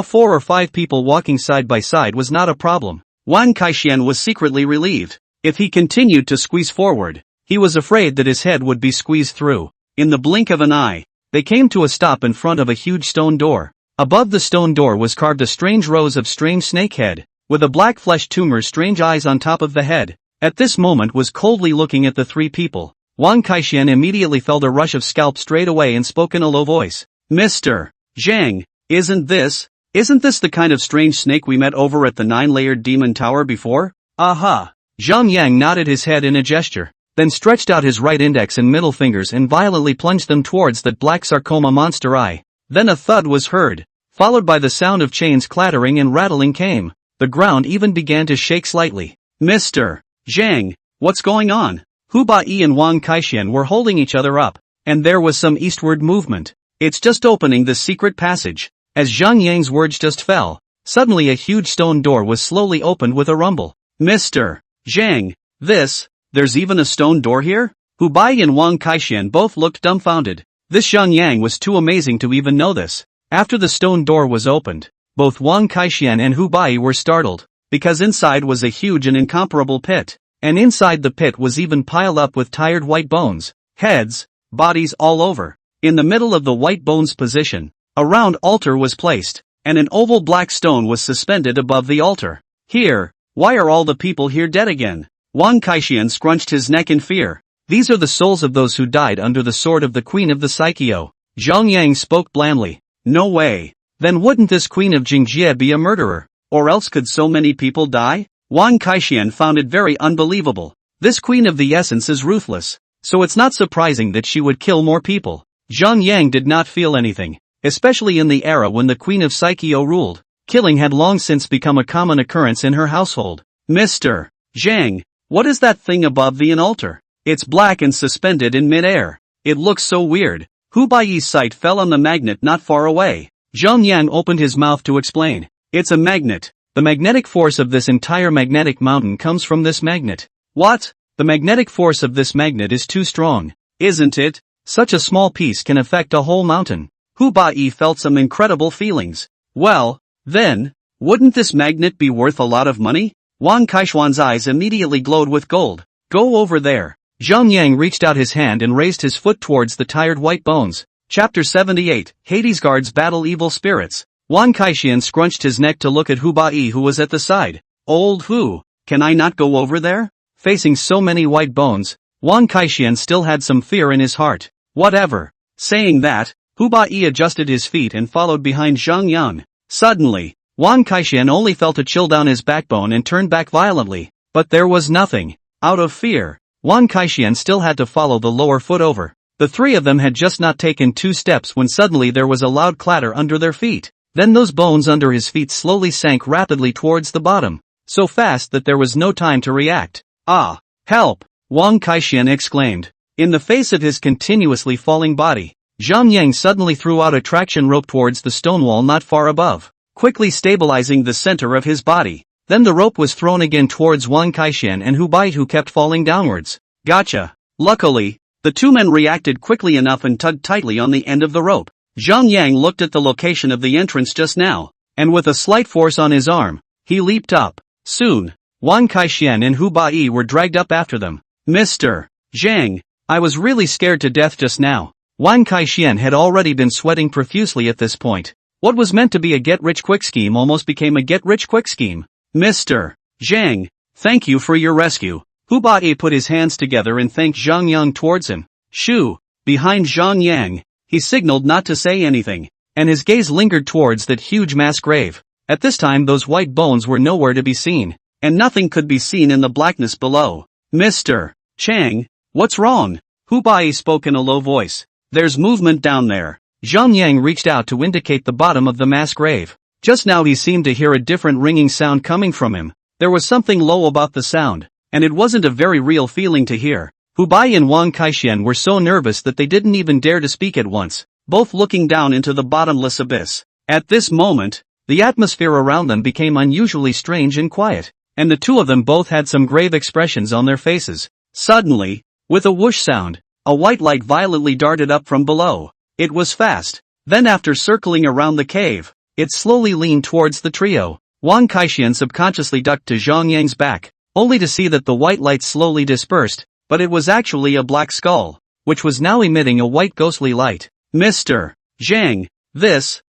Speaker 1: 4 or 5 people walking side by side was not a problem. Wang Kaixian was secretly relieved. If he continued to squeeze forward, he was afraid that his head would be squeezed through. In the blink of an eye, they came to a stop in front of a huge stone door. Above the stone door was carved a strange rose of strange snake head, with a black flesh tumor strange eyes on top of the head. At this moment was coldly looking at the three people. Wang Kaixian immediately felt a rush of scalp straight away and spoke in a low voice. Mr. Zhang, isn't this the kind of strange snake we met over at the 9-layered demon tower before? Aha! Zhang Yang nodded his head in a gesture, then stretched out his right index and middle fingers and violently plunged them towards that black sarcoma monster eye. Then a thud was heard, followed by the sound of chains clattering and rattling came. The ground even began to shake slightly. Mr. Zhang, what's going on? Hu Bai and Wang Kaixian were holding each other up, and there was some eastward movement. It's just opening the secret passage. As Zhang Yang's words just fell, suddenly a huge stone door was slowly opened with a rumble. Mr. Zhang, there's even a stone door here? Hu Bai and Wang Kaixian both looked dumbfounded. This Zhang Yang was too amazing to even know this. After the stone door was opened, both Wang Kaixian and Hu Bai were startled, because inside was a huge and incomparable pit. And inside the pit was even piled up with tired white bones, heads, bodies all over. In the middle of the white bones position, a round altar was placed, and an oval black stone was suspended above the altar. Here, why are all the people here dead again? Wang Kaixian scrunched his neck in fear. These are the souls of those who died under the sword of the Queen of the Psycheo. Zhang Yang spoke blandly. No way. Then wouldn't this Queen of Jingjie be a murderer? Or else could so many people die? Wang Kaixian found it very unbelievable. This Queen of the Essence is ruthless, so it's not surprising that she would kill more people. Zhang Yang did not feel anything, especially in the era when the Queen of Psycheo ruled. Killing had long since become a common occurrence in her household. Mr. Zhang, what is that thing above the altar? It's black and suspended in mid-air. It looks so weird. Hu Baiyi's sight fell on the magnet not far away. Zhang Yang opened his mouth to explain. It's a magnet. The magnetic force of this entire magnetic mountain comes from this magnet. What? The magnetic force of this magnet is too strong, isn't it? Such a small piece can affect a whole mountain. Hu Baiyi felt some incredible feelings. Well, then, wouldn't this magnet be worth a lot of money? Wang Kaishuan's eyes immediately glowed with gold. Go over there. Zhang Yang reached out his hand and raised his foot towards the tired white bones. Chapter 78, Hades guards battle evil spirits. Wang Kaishian scrunched his neck to look at Hu Baiyi who was at the side. Old Hu, can I not go over there? Facing so many white bones, Wang Kaishian still had some fear in his heart. Whatever. Saying that, Hu Baiyi adjusted his feet and followed behind Zhang Yang. Suddenly, Wang Kaishian only felt a chill down his backbone and turned back violently. But there was nothing. Out of fear, Wang Kaishian still had to follow the lower foot over. The three of them had just not taken 2 steps when suddenly there was a loud clatter under their feet. Then those bones under his feet slowly sank rapidly towards the bottom, so fast that there was no time to react. Ah! Help! Wang Kaishian exclaimed. In the face of his continuously falling body, Zhang Yang suddenly threw out a traction rope towards the stone wall not far above, quickly stabilizing the center of his body. Then the rope was thrown again towards Wang Kaishian and Hu Baiyi who kept falling downwards. Gotcha! Luckily, the two men reacted quickly enough and tugged tightly on the end of the rope. Zhang Yang looked at the location of the entrance just now, and with a slight force on his arm, he leaped up. Soon, Wang Kaishian and Hu Baiyi were dragged up after them. Mr. Zhang, I was really scared to death just now. Wang Kaishian had already been sweating profusely at this point. What was meant to be a get-rich-quick scheme almost became a get-rich-quick scheme. Mr. Zhang, thank you for your rescue. Hu Baiyi put his hands together and thanked Zhang Yang towards him. Shoo! Behind Zhang Yang, he signaled not to say anything, and his gaze lingered towards that huge mass grave. At this time those white bones were nowhere to be seen, and nothing could be seen in the blackness below. Mr. Chang, what's wrong? Hu Baiyi spoke in a low voice. There's movement down there. Zhang Yang reached out to indicate the bottom of the mass grave. Just now he seemed to hear a different ringing sound coming from him. There was something low about the sound, and it wasn't a very real feeling to hear. Hu Baiyi and Wang Kaishian were so nervous that they didn't even dare to speak at once, both looking down into the bottomless abyss. At this moment, the atmosphere around them became unusually strange and quiet, and the two of them both had some grave expressions on their faces. Suddenly, with a whoosh sound, a white light violently darted up from below. It was fast. Then after circling around the cave, it slowly leaned towards the trio. Wang Kaishian subconsciously ducked to Zhang Yang's back, only to see that the white light slowly dispersed, but it was actually a black skull, which was now emitting a white ghostly light. Mr. Zhang,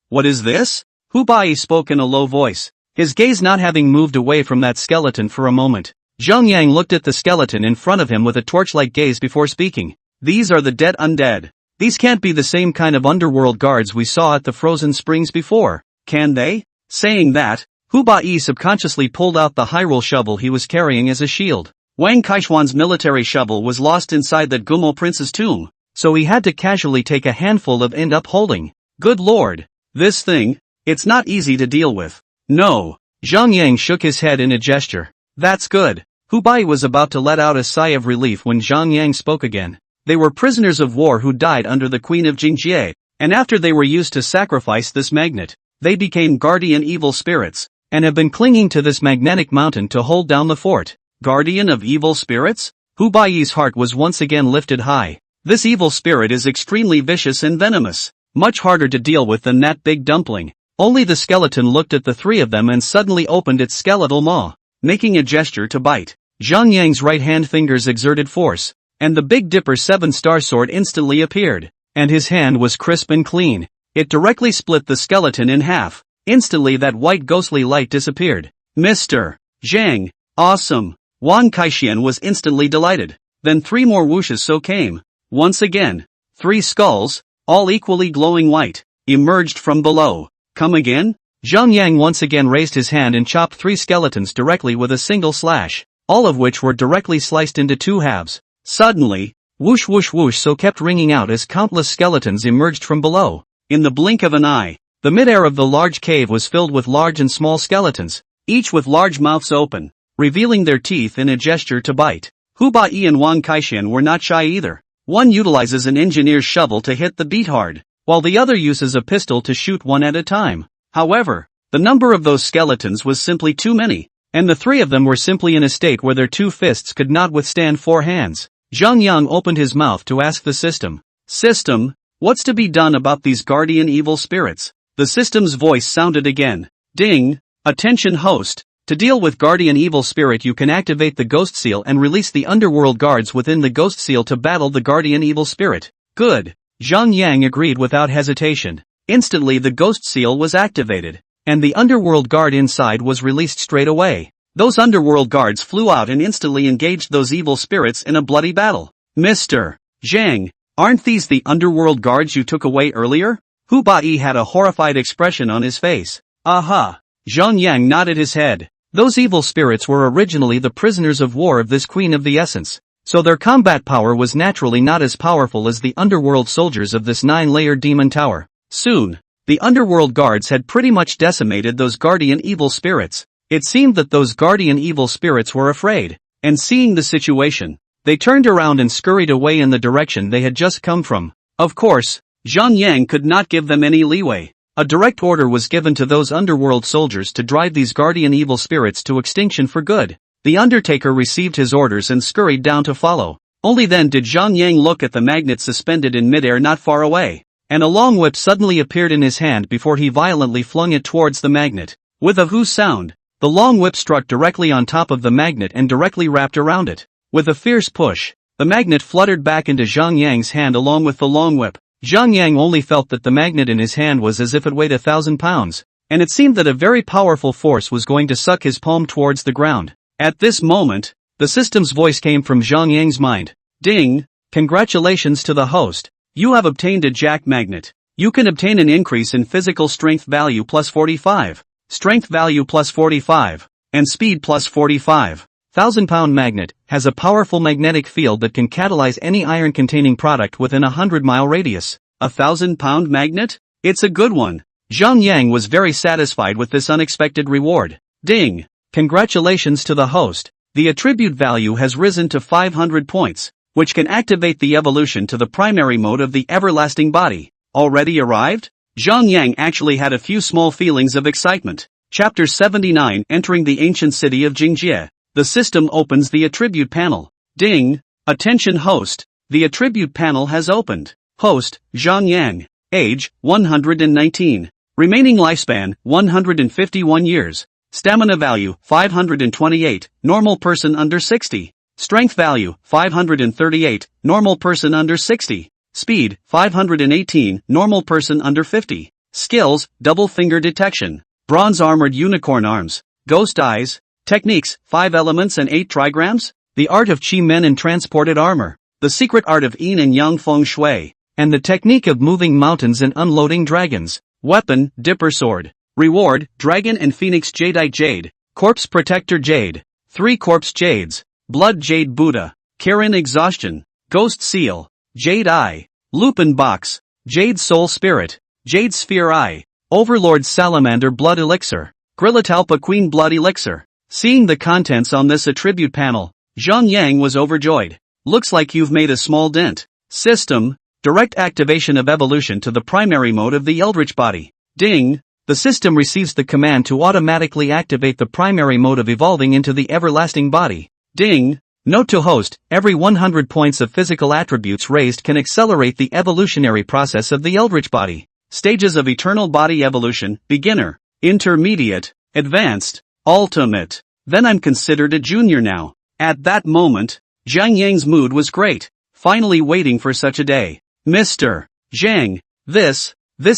Speaker 1: what is this? Hu Baiyi spoke in a low voice, his gaze not having moved away from that skeleton for a moment. Zhang Yang looked at the skeleton in front of him with a torchlight gaze before speaking. These are the dead undead. These can't be the same kind of underworld guards we saw at the frozen springs before, can they? Saying that, Hu Baiyi subconsciously pulled out the Hyrule shovel he was carrying as a shield. Wang Kaishuan's military shovel was lost inside that Gumo prince's tomb, so he had to casually take a handful of end up holding. Good lord, this thing, it's not easy to deal with. No. Zhang Yang shook his head in a gesture. That's good. Hu Baiyi was about to let out a sigh of relief when Zhang Yang spoke again. They were prisoners of war who died under the Queen of Jingjie, and after they were used to sacrifice this magnet, they became guardian evil spirits, and have been clinging to this magnetic mountain to hold down the fort. Guardian of evil spirits? Hu Baiyi's heart was once again lifted high. This evil spirit is extremely vicious and venomous, much harder to deal with than that big dumpling. Only the skeleton looked at the three of them and suddenly opened its skeletal maw, making a gesture to bite. Zhang Yang's right hand fingers exerted force, and the Big Dipper 7-star sword instantly appeared, and his hand was crisp and clean. It directly split the skeleton in half. Instantly that white ghostly light disappeared. Mr. Zhang, awesome. Wang Kaishian was instantly delighted. Then 3 more whooshes so came. Once again, 3 skulls, all equally glowing white, emerged from below. Come again? Zhang Yang once again raised his hand and chopped 3 skeletons directly with a single slash, all of which were directly sliced into 2 halves. Suddenly, whoosh whoosh whoosh so kept ringing out as countless skeletons emerged from below. In the blink of an eye, The mid-air of the large cave was filled with large and small skeletons, each with large mouths open, revealing their teeth in a gesture to bite. Hu Bai and Wang Kaixian were not shy either. One utilizes an engineer's shovel to hit the beat hard, while the other uses a pistol to shoot one at a time. However, the number of those skeletons was simply too many, and the three of them were simply in a state where their two fists could not withstand four hands. Zhang Yang opened his mouth to ask the system, "System, what's to be done about these guardian evil spirits?" The system's voice sounded again. Ding! Attention host! To deal with guardian evil spirit you can activate the ghost seal and release the underworld guards within the ghost seal to battle the guardian evil spirit. Good. Zhang Yang agreed without hesitation. Instantly the ghost seal was activated, and the underworld guard inside was released straight away. Those underworld guards flew out and instantly engaged those evil spirits in a bloody battle. Mr. Zhang, aren't these the underworld guards you took away earlier? Hu Bai had a horrified expression on his face. Aha! Zhang Yang nodded his head. Those evil spirits were originally the prisoners of war of this Queen of the Essence, so their combat power was naturally not as powerful as the underworld soldiers of this 9-layered demon tower. Soon, the underworld guards had pretty much decimated those guardian evil spirits. It seemed that those guardian evil spirits were afraid, and seeing the situation, they turned around and scurried away in the direction they had just come from. Of course, Zhang Yang could not give them any leeway. A direct order was given to those underworld soldiers to drive these guardian evil spirits to extinction for good. The Undertaker received his orders and scurried down to follow. Only then did Zhang Yang look at the magnet suspended in midair not far away, and a long whip suddenly appeared in his hand before he violently flung it towards the magnet. With a whoo sound, the long whip struck directly on top of the magnet and directly wrapped around it. With a fierce push, the magnet fluttered back into Zhang Yang's hand along with the long whip. Zhang Yang only felt that the magnet in his hand was as if it weighed 1,000 pounds, and it seemed that a very powerful force was going to suck his palm towards the ground. At this moment, the system's voice came from Zhang Yang's mind. Ding! Congratulations to the host. You have obtained a jack magnet. You can obtain an increase in physical strength value plus 45, strength value plus 45, and speed plus 45. 1,000-pound magnet has a powerful magnetic field that can catalyze any iron-containing product within a 100-mile radius. A 1,000-pound magnet? It's a good one. Zhang Yang was very satisfied with this unexpected reward. Ding! Congratulations to the host. The attribute value has risen to 500 points, which can activate the evolution to the primary mode of the everlasting body. Already arrived? Zhang Yang actually had a few small feelings of excitement. Chapter 79 Entering the Ancient City of Jingjie. The system opens the attribute panel. Ding! Attention host! The attribute panel has opened. Host, Zhang Yang. Age, 119. Remaining lifespan, 151 years. Stamina value, 528, normal person under 60. Strength value, 538, normal person under 60. Speed, 518, normal person under 50. Skills, double finger detection. Bronze armored unicorn arms. Ghost eyes. Techniques, 5 elements and 8 trigrams. The art of Qi Men and transported armor. The secret art of Yin and Yang Feng Shui. And the technique of moving mountains and unloading dragons. Weapon, Dipper Sword. Reward, Dragon and Phoenix Jadeite Jade. Corpse Protector Jade. 3 Corpse Jades. Blood Jade Buddha. Kirin Exhaustion. Ghost Seal. Jade Eye. Lupin Box. Jade Soul Spirit. Jade Sphere Eye. Overlord Salamander Blood Elixir. Grilletalpa Queen Blood Elixir. Seeing the contents on this attribute panel, Zhang Yang was overjoyed. Looks like you've made a small dent. System, direct activation of evolution to the primary mode of the Eldritch body. Ding! The system receives the command to automatically activate the primary mode of evolving into the everlasting body. Ding! Note to host, every 100 points of physical attributes raised can accelerate the evolutionary process of the Eldritch body. Stages of eternal body evolution, beginner, intermediate, advanced, ultimate. Then I'm considered a junior now. At that moment, Zhang Yang's mood was great, finally waiting for such a day. Mr. Zhang, this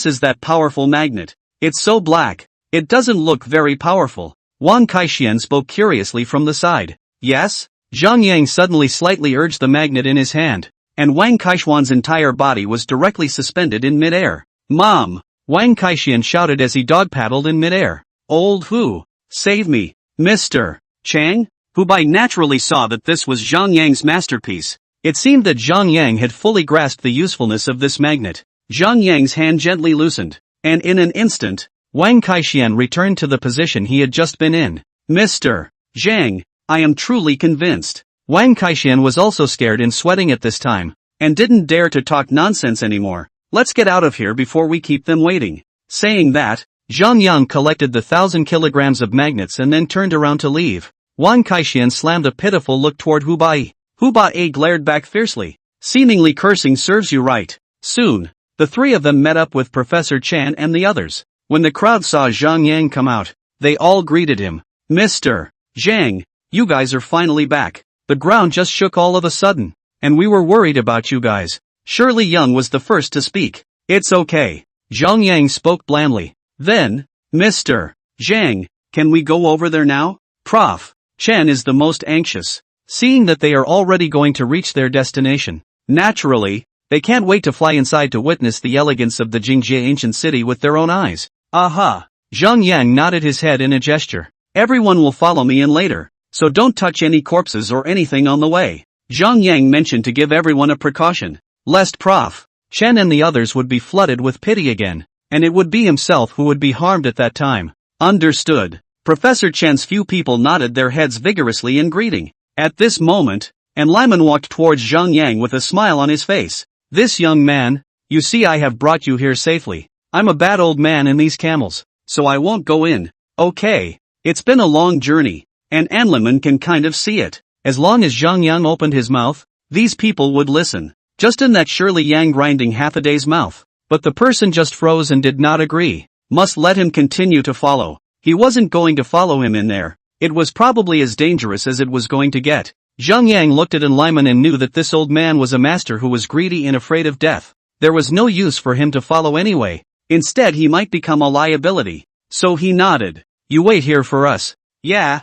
Speaker 1: is that powerful magnet. It's so black. It doesn't look very powerful. Wang Kaixian spoke curiously from the side. Yes? Zhang Yang suddenly slightly urged the magnet in his hand, and Wang Kaixian's entire body was directly suspended in midair. Mom! Wang Kaixian shouted as he dog-paddled in midair. Old Hu! Save me! Mr. Chang? Hu Bai naturally saw that this was Zhang Yang's masterpiece. It seemed that Zhang Yang had fully grasped the usefulness of this magnet. Zhang Yang's hand gently loosened, And in an instant, Wang Kaixian returned to the position he had just been in. Mr. Zhang, I am truly convinced. Wang Kaixian was also scared and sweating at this time, and didn't dare to talk nonsense anymore. Let's get out of here before we keep them waiting. Saying that, Zhang Yang collected the 1,000 kilograms of magnets and then turned around to leave. Wang Kaixian slammed a pitiful look toward Hu Bai. Hu Bai glared back fiercely, seemingly cursing serves you right. Soon, the three of them met up with Professor Chan and the others. When the crowd saw Zhang Yang come out, they all greeted him. Mr. Zhang, you guys are finally back. The ground just shook all of a sudden, and we were worried about you guys. Shirley Young was the first to speak. It's okay. Zhang Yang spoke blandly. Then, Mr. Zhang, can we go over there now? Prof. Chen is the most anxious, seeing that they are already going to reach their destination. Naturally, they can't wait to fly inside to witness the elegance of the Jingjie ancient city with their own eyes. Aha! Zhang Yang nodded his head in a gesture. Everyone will follow me in later, so don't touch any corpses or anything on the way. Zhang Yang mentioned to give everyone a precaution, lest Prof. Chen and the others would be flooded with pity again, and it would be himself who would be harmed at that time. Understood. Professor Chen's few people nodded their heads vigorously in greeting. At this moment, and Lyman walked towards Zhang Yang with a smile on his face. This young man, you see I have brought you here safely. I'm a bad old man in these camels, so I won't go in. Okay, it's been a long journey, and Anliman can kind of see it. As long as Zhang Yang opened his mouth, these people would listen. Just in that Shirley Yang grinding half a day's mouth. But the person just froze and did not agree. Must let him continue to follow. He wasn't going to follow him in there. It was probably as dangerous as it was going to get. Zhang Yang looked at Lyman and knew that this old man was a master who was greedy and afraid of death. There was no use for him to follow anyway. Instead he might become a liability. So he nodded. You wait here for us. Yeah.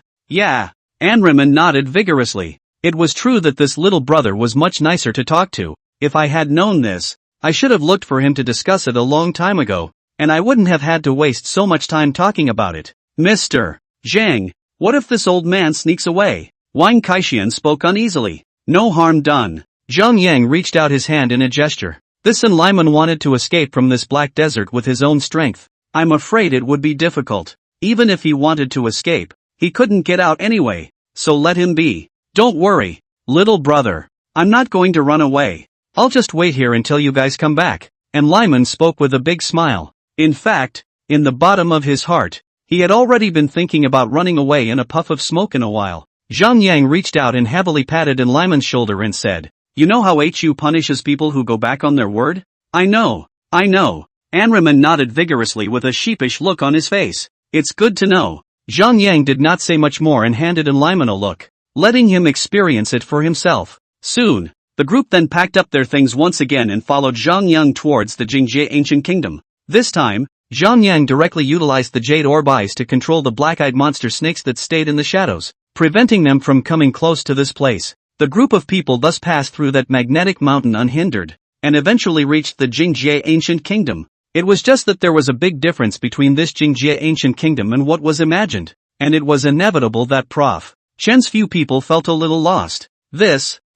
Speaker 1: Anriman nodded vigorously. It was true that this little brother was much nicer to talk to. If I had known this, I should have looked for him to discuss it a long time ago, and I wouldn't have had to waste so much time talking about it. Mr. Zhang, what if this old man sneaks away? Wang Kaixian spoke uneasily. No harm done. Zhang Yang reached out his hand in a gesture. This and Lyman wanted to escape from this black desert with his own strength. I'm afraid it would be difficult. Even if he wanted to escape, he couldn't get out anyway, so let him be. Don't worry, little brother. I'm not going to run away. I'll just wait here until you guys come back. And Lyman spoke with a big smile. In fact, in the bottom of his heart, he had already been thinking about running away in a puff of smoke in a while. Zhang Yang reached out and heavily patted Lyman's shoulder and said, You know how HU punishes people who go back on their word? I know. Anriman nodded vigorously with a sheepish look on his face. It's good to know. Zhang Yang did not say much more and handed Lyman a look, letting him experience it for himself. Soon, the group then packed up their things once again and followed Zhang Yang towards the Jingjie ancient kingdom. This time, Zhang Yang directly utilized the jade orb eyes to control the black-eyed monster snakes that stayed in the shadows, preventing them from coming close to this place. The group of people thus passed through that magnetic mountain unhindered, and eventually reached the Jingjie ancient kingdom. It was just that there was a big difference between this Jingjie ancient kingdom and what was imagined, and it was inevitable that Prof. Chen's few people felt a little lost.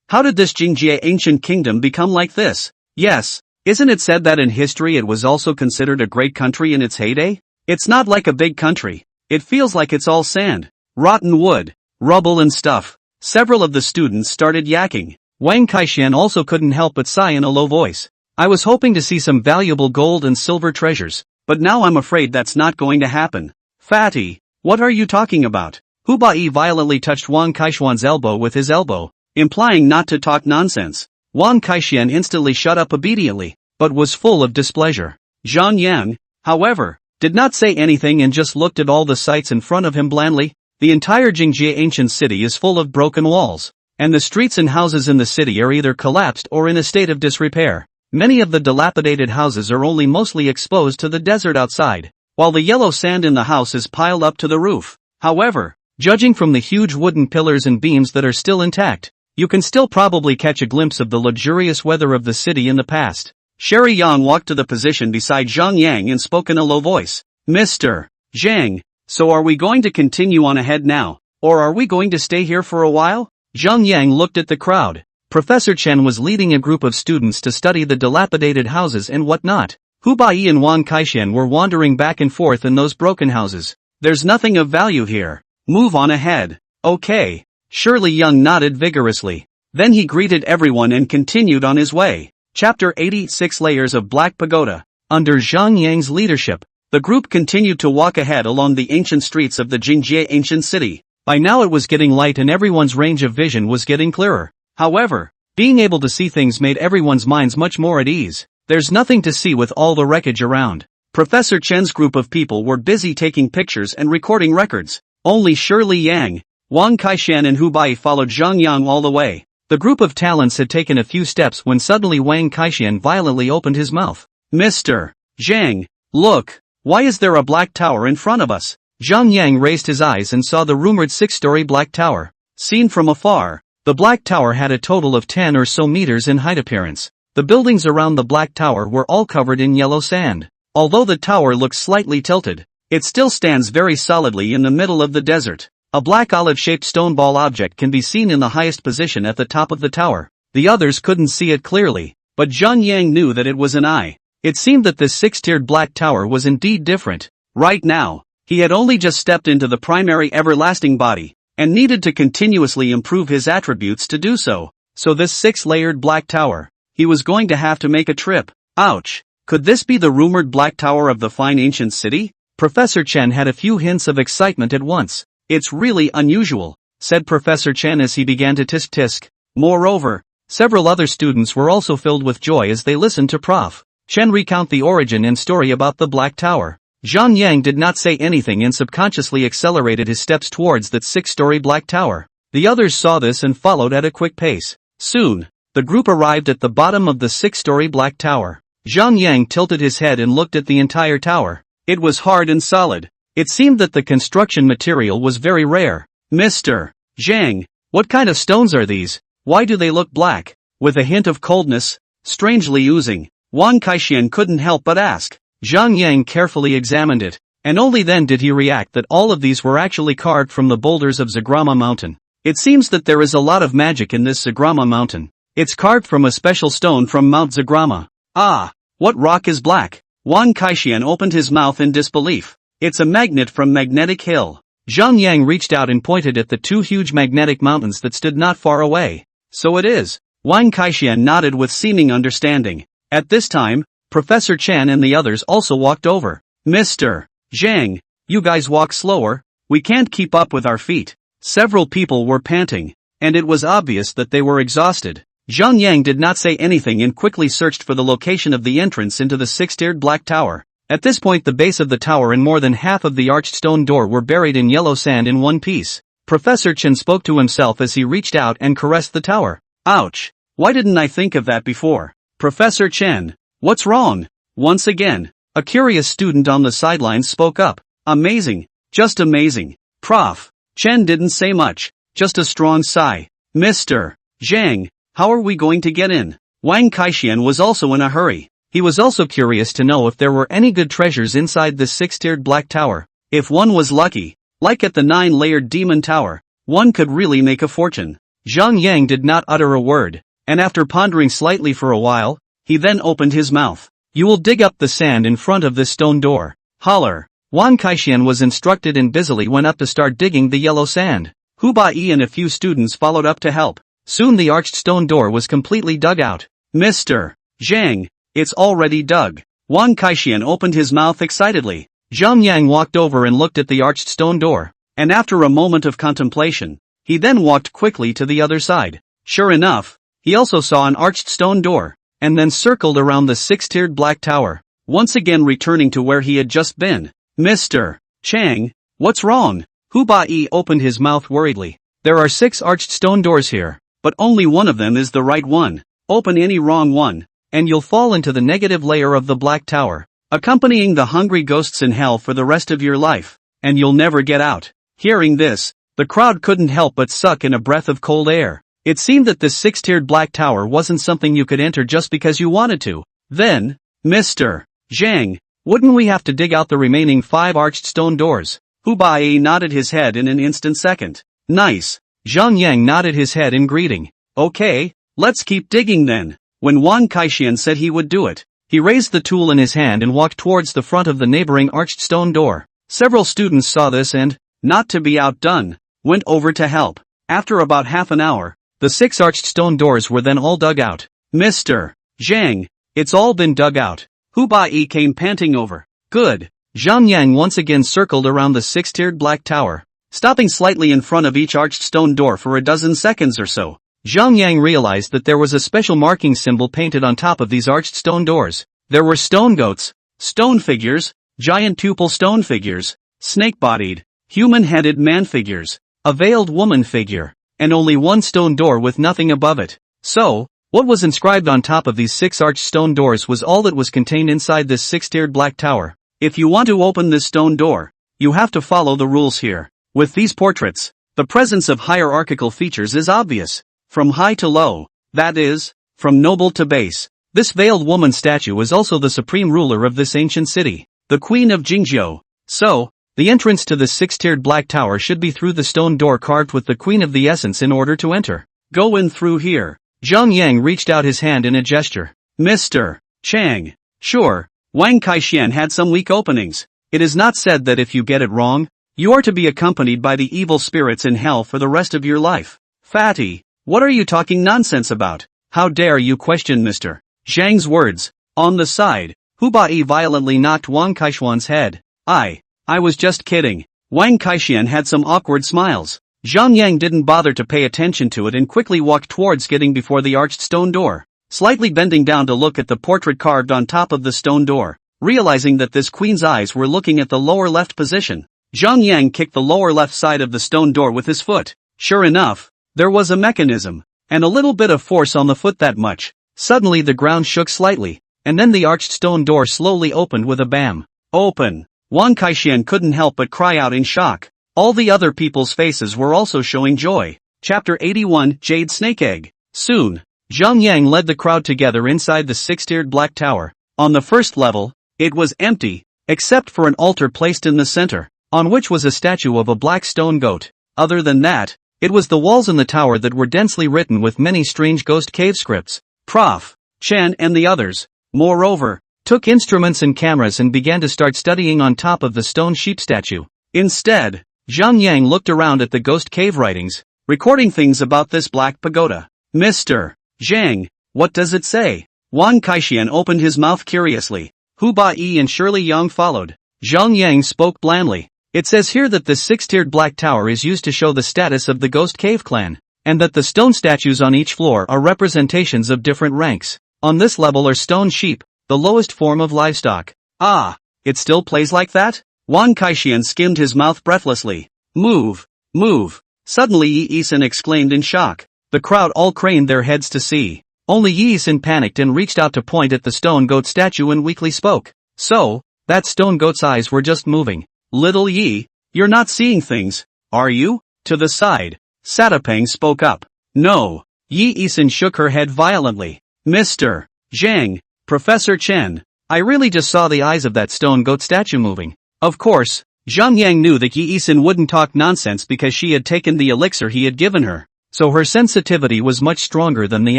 Speaker 1: How did this Jingjie ancient kingdom become like this? Yes, isn't it said that in history it was also considered a great country in its heyday? It's not like a big country. It feels like it's all sand, rotten wood, rubble and stuff. Several of the students started yakking. Wang Kaixian also couldn't help but sigh in a low voice. I was hoping to see some valuable gold and silver treasures, but now I'm afraid that's not going to happen. Fatty, what are you talking about? Hu Bai violently touched Wang Kaixian's elbow with his elbow, implying not to talk nonsense. Wang Kaixian instantly shut up obediently, but was full of displeasure. Zhang Yang, however, did not say anything and just looked at all the sights in front of him blandly. The entire Jingjie ancient city is full of broken walls, and the streets and houses in the city are either collapsed or in a state of disrepair. Many of the dilapidated houses are only mostly exposed to the desert outside, while the yellow sand in the house is piled up to the roof. However, judging from the huge wooden pillars and beams that are still intact, you can still probably catch a glimpse of the luxurious weather of the city in the past. Sherry Yang walked to the position beside Zhang Yang and spoke in a low voice. Mr. Zhang, so are we going to continue on ahead now, or are we going to stay here for a while? Zhang Yang looked at the crowd. Professor Chen was leading a group of students to study the dilapidated houses and whatnot. Hu Baiyi and Wang Kaishan were wandering back and forth in those broken houses. There's nothing of value here. Move on ahead. Okay. Shirley Young nodded vigorously. Then he greeted everyone and continued on his way. Chapter 86 Layers of Black Pagoda. Under Zhang Yang's leadership, the group continued to walk ahead along the ancient streets of the Jingjie ancient city. By now it was getting light and everyone's range of vision was getting clearer. However, being able to see things made everyone's minds much more at ease. There's nothing to see with all the wreckage around. Professor Chen's group of people were busy taking pictures and recording records. Only Shirley Yang, Wang Kaishan and Hu Bai followed Zhang Yang all the way. The group of talents had taken a few steps when suddenly Wang Kaishan violently opened his mouth. Mr. Zhang, look, why is there a black tower in front of us? Zhang Yang raised his eyes and saw the rumored 6-story black tower. Seen from afar, the black tower had a total of 10 or so meters in height appearance. The buildings around the black tower were all covered in yellow sand. Although the tower looks slightly tilted, it still stands very solidly in the middle of the desert. A black olive-shaped stone ball object can be seen in the highest position at the top of the tower. The others couldn't see it clearly, but Zhang Yang knew that it was an eye. It seemed that this 6-tiered black tower was indeed different. Right now, he had only just stepped into the primary everlasting body, and needed to continuously improve his attributes to do so. So this 6-layered black tower, he was going to have to make a trip. Ouch! Could this be the rumored black tower of the fine ancient city? Professor Chen had a few hints of excitement at once. It's really unusual, said Professor Chen as he began to tisk-tisk. Moreover, several other students were also filled with joy as they listened to Prof. Chen recount the origin and story about the Black Tower. Zhang Yang did not say anything and subconsciously accelerated his steps towards that 6-story black tower. The others saw this and followed at a quick pace. Soon, the group arrived at the bottom of the 6-story black tower. Zhang Yang tilted his head and looked at the entire tower. It was hard and solid. It seemed that the construction material was very rare. Mr. Zhang, what kind of stones are these? Why do they look black? With a hint of coldness, strangely oozing, Wang Kaishan couldn't help but ask. Zhang Yang carefully examined it, and only then did he react that all of these were actually carved from the boulders of Zagrama Mountain. It seems that there is a lot of magic in this Zagrama Mountain. It's carved from a special stone from Mount Zagrama. Ah, what rock is black? Wang Kaishan opened his mouth in disbelief. It's a magnet from Magnetic Hill. Zhang Yang reached out and pointed at the 2 huge magnetic mountains that stood not far away. So it is. Wang Kaishan nodded with seeming understanding. At this time, Professor Chen and the others also walked over. Mr. Zhang, you guys walk slower, we can't keep up with our feet. Several people were panting, and it was obvious that they were exhausted. Zhang Yang did not say anything and quickly searched for the location of the entrance into the 6-tiered black tower. At this point the base of the tower and more than half of the arched stone door were buried in yellow sand in one piece. Professor Chen spoke to himself as he reached out and caressed the tower. Ouch! Why didn't I think of that before? Professor Chen, what's wrong? Once again, a curious student on the sidelines spoke up. Amazing, just amazing. Prof. Chen didn't say much, just a strong sigh. Mr. Zhang, how are we going to get in? Wang Kaishan was also in a hurry. He was also curious to know if there were any good treasures inside this 6-tiered black tower. If one was lucky, like at the 9-layered demon tower, one could really make a fortune. Zhang Yang did not utter a word, and after pondering slightly for a while, he then opened his mouth. You will dig up the sand in front of this stone door. Holler. Wang Kaishan was instructed and busily went up to start digging the yellow sand. Hu Bai and a few students followed up to help. Soon the arched stone door was completely dug out. Mr. Zhang, it's already dug. Wang Kaishan opened his mouth excitedly. Zhang Yang walked over and looked at the arched stone door, and after a moment of contemplation, he then walked quickly to the other side. Sure enough, he also saw an arched stone door, and then circled around the 6-tiered black tower, once again returning to where he had just been. Mr. Chang, what's wrong? Hu Bai opened his mouth worriedly. There are 6 arched stone doors here, but only one of them is the right one. Open any wrong one, and you'll fall into the negative layer of the black tower, accompanying the hungry ghosts in hell for the rest of your life, and you'll never get out. Hearing this, the crowd couldn't help but suck in a breath of cold air. It seemed that this 6-tiered black tower wasn't something you could enter just because you wanted to. Then, Mr. Zhang, wouldn't we have to dig out the remaining 5 arched stone doors? Hu Bai nodded his head in an instant second. Nice. Zhang Yang nodded his head in greeting. Okay, let's keep digging then. When Wang Kaishan said he would do it, He raised the tool in his hand and walked towards the front of the neighboring arched stone door. Several students saw this and, not to be outdone, went over to help. After about half an hour, the 6 arched stone doors were then all dug out. Mr. Zhang, it's all been dug out. Hu Bai came panting over. Good. Zhang Yang once again circled around the 6-tiered black tower, stopping slightly in front of each arched stone door for a dozen seconds or so. Zhang Yang realized that there was a special marking symbol painted on top of these arched stone doors. There were stone goats, stone figures, giant tuple stone figures, snake-bodied, human-headed man figures, a veiled woman figure, and only one stone door with nothing above it. So, what was inscribed on top of these 6 arched stone doors was all that was contained inside this 6-tiered black tower. If you want to open this stone door, you have to follow the rules here. With these portraits, the presence of hierarchical features is obvious. From high to low, that is, from noble to base. This veiled woman statue is also the supreme ruler of this ancient city, the Queen of Jingzhou. So, the entrance to the 6-tiered black tower should be through the stone door carved with the Queen of the Essence in order to enter. Go in through here. Zhang Yang reached out his hand in a gesture. Mr. Chang. Sure, Wang Kaixian had some weak openings. It is not said that if you get it wrong, you are to be accompanied by the evil spirits in hell for the rest of your life. Fatty, what are you talking nonsense about? How dare you question Mr. Zhang's words? On the side, Hu Bai violently knocked Wang Kaishuan's head. I was just kidding. Wang Kaixian had some awkward smiles. Zhang Yang didn't bother to pay attention to it and quickly walked towards getting before the arched stone door, slightly bending down to look at the portrait carved on top of the stone door. Realizing that this queen's eyes were looking at the lower left position, Zhang Yang kicked the lower left side of the stone door with his foot. Sure enough, there was a mechanism, and a little bit of force on the foot, that much. Suddenly the ground shook slightly, and then the arched stone door slowly opened with a bam. Open! Wang Kaixian couldn't help but cry out in shock. All the other people's faces were also showing joy. Chapter 81, Jade Snake Egg. Soon, Zhang Yang led the crowd together inside the 6-tiered black tower. On the first level, it was empty, except for an altar placed in the center, on which was a statue of a black stone goat. Other than that, it was the walls in the tower that were densely written with many strange ghost cave scripts. Prof. Chen and the others, moreover, took instruments and cameras and began to start studying on top of the stone sheep statue. Instead, Zhang Yang looked around at the ghost cave writings, recording things about this black pagoda. Mr. Zhang, what does it say? Wang Kaixian opened his mouth curiously. Hu Bai and Shirley Yang followed. Zhang Yang spoke blandly. It says here that this 6-tiered black tower is used to show the status of the ghost cave clan, and that the stone statues on each floor are representations of different ranks. On this level are stone sheep, the lowest form of livestock. Ah, it still plays like that? Wang Kaixian skimmed his mouth breathlessly. Move! Move! Suddenly Yi Yisin exclaimed in shock. The crowd all craned their heads to see. Only Yi Yisin panicked and reached out to point at the stone goat statue and weakly spoke. So, that stone goat's eyes were just moving. Little Yi, you're not seeing things, are you? To the side, Satapeng spoke up. No. Yi Yisin shook her head violently. Mr. Zhang, Professor Chen, I really just saw the eyes of that stone goat statue moving. Of course, Zhang Yang knew that Yi Yisin wouldn't talk nonsense because she had taken the elixir he had given her, so her sensitivity was much stronger than the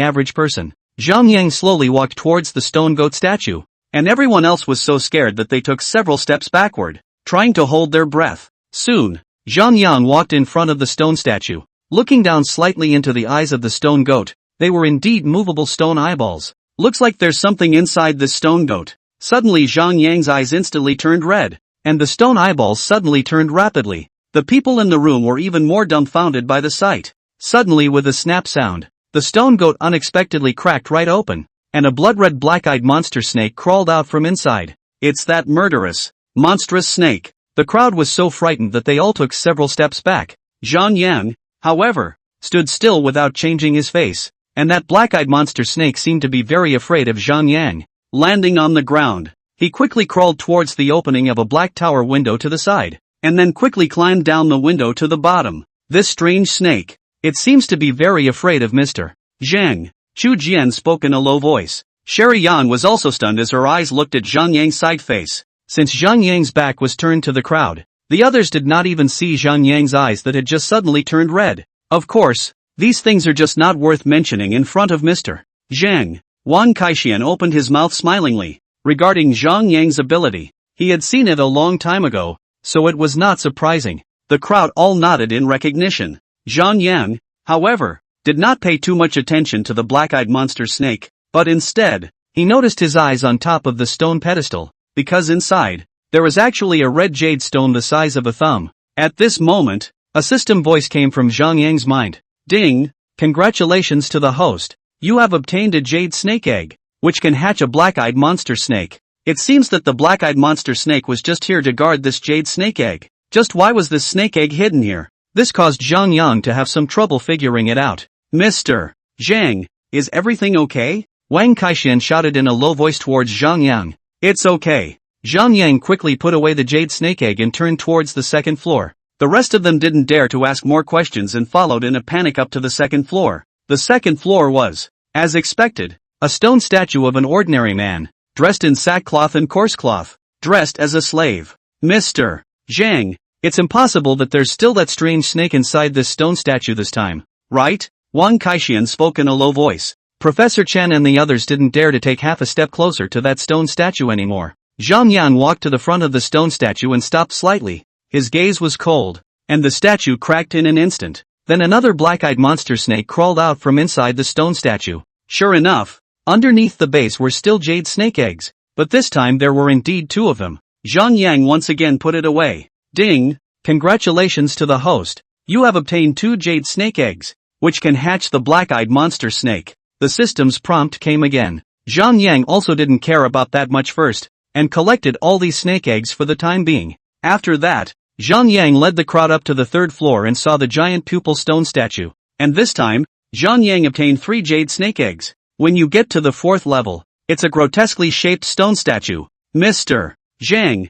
Speaker 1: average person. Zhang Yang slowly walked towards the stone goat statue, and everyone else was so scared that they took several steps backward, trying to hold their breath. Soon, Zhang Yang walked in front of the stone statue, looking down slightly into the eyes of the stone goat. They were indeed movable stone eyeballs. Looks like there's something inside this stone goat. Suddenly Zhang Yang's eyes instantly turned red, and the stone eyeballs suddenly turned rapidly. The people in the room were even more dumbfounded by the sight. Suddenly, with a snap sound, the stone goat unexpectedly cracked right open, and a blood-red black-eyed monster snake crawled out from inside. It's that murderous, monstrous snake. The crowd was so frightened that they all took several steps back. Zhang Yang, however, stood still without changing his face, and that black-eyed monster snake seemed to be very afraid of Zhang Yang. Landing on the ground, he quickly crawled towards the opening of a black tower window to the side, and then quickly climbed down the window to the bottom. This strange snake, it seems to be very afraid of Mr. Zhang. Chu Jian spoke in a low voice. Sherry Yan was also stunned as her eyes looked at Zhang Yang's side face. Since Zhang Yang's back was turned to the crowd, the others did not even see Zhang Yang's eyes that had just suddenly turned red. Of course, these things are just not worth mentioning in front of Mr. Zhang. Wang Kaixian opened his mouth smilingly. regarding Zhang Yang's ability. He had seen it a long time ago, so it was not surprising. The crowd all nodded in recognition. Zhang Yang, however, did not pay too much attention to the black-eyed monster snake, but instead, he noticed his eyes on top of the stone pedestal, because inside, there was actually a red jade stone the size of a thumb. At this moment, a system voice came from Zhang Yang's mind. Ding! Congratulations to the host. You have obtained a jade snake egg, which can hatch a black-eyed monster snake. It seems that the black-eyed monster snake was just here to guard this jade snake egg. Just why was this snake egg hidden here? This caused Zhang Yang to have some trouble figuring it out. Mr. Zhang, is everything okay? Wang Kaixian shouted in a low voice towards Zhang Yang. It's okay. Zhang Yang quickly put away the jade snake egg and turned towards the second floor. The rest of them didn't dare to ask more questions and followed in a panic up to the second floor. The second floor was, as expected, a stone statue of an ordinary man, dressed in sackcloth and coarse cloth, dressed as a slave. Mr. Zhang, it's impossible that there's still that strange snake inside this stone statue this time, right? Wang Kaixian spoke in a low voice. Professor Chen and the others didn't dare to take half a step closer to that stone statue anymore. Zhang Yan walked to the front of the stone statue and stopped slightly. His gaze was cold, and the statue cracked in an instant. Then another black-eyed monster snake crawled out from inside the stone statue. Sure enough, underneath the base were still jade snake eggs, but this time there were indeed two of them. Zhang Yang once again put it away. Ding! Congratulations to the host. You have obtained 2 jade snake eggs, which can hatch the black-eyed monster snake. The system's prompt came again. Zhang Yang also didn't care about that much first, and collected all these snake eggs for the time being. After that, Zhang Yang led the crowd up to the third floor and saw the giant pupil stone statue. And this time, Zhang Yang obtained 3 jade snake eggs. When you get to the 4th level, it's a grotesquely shaped stone statue. Mr. Zhang,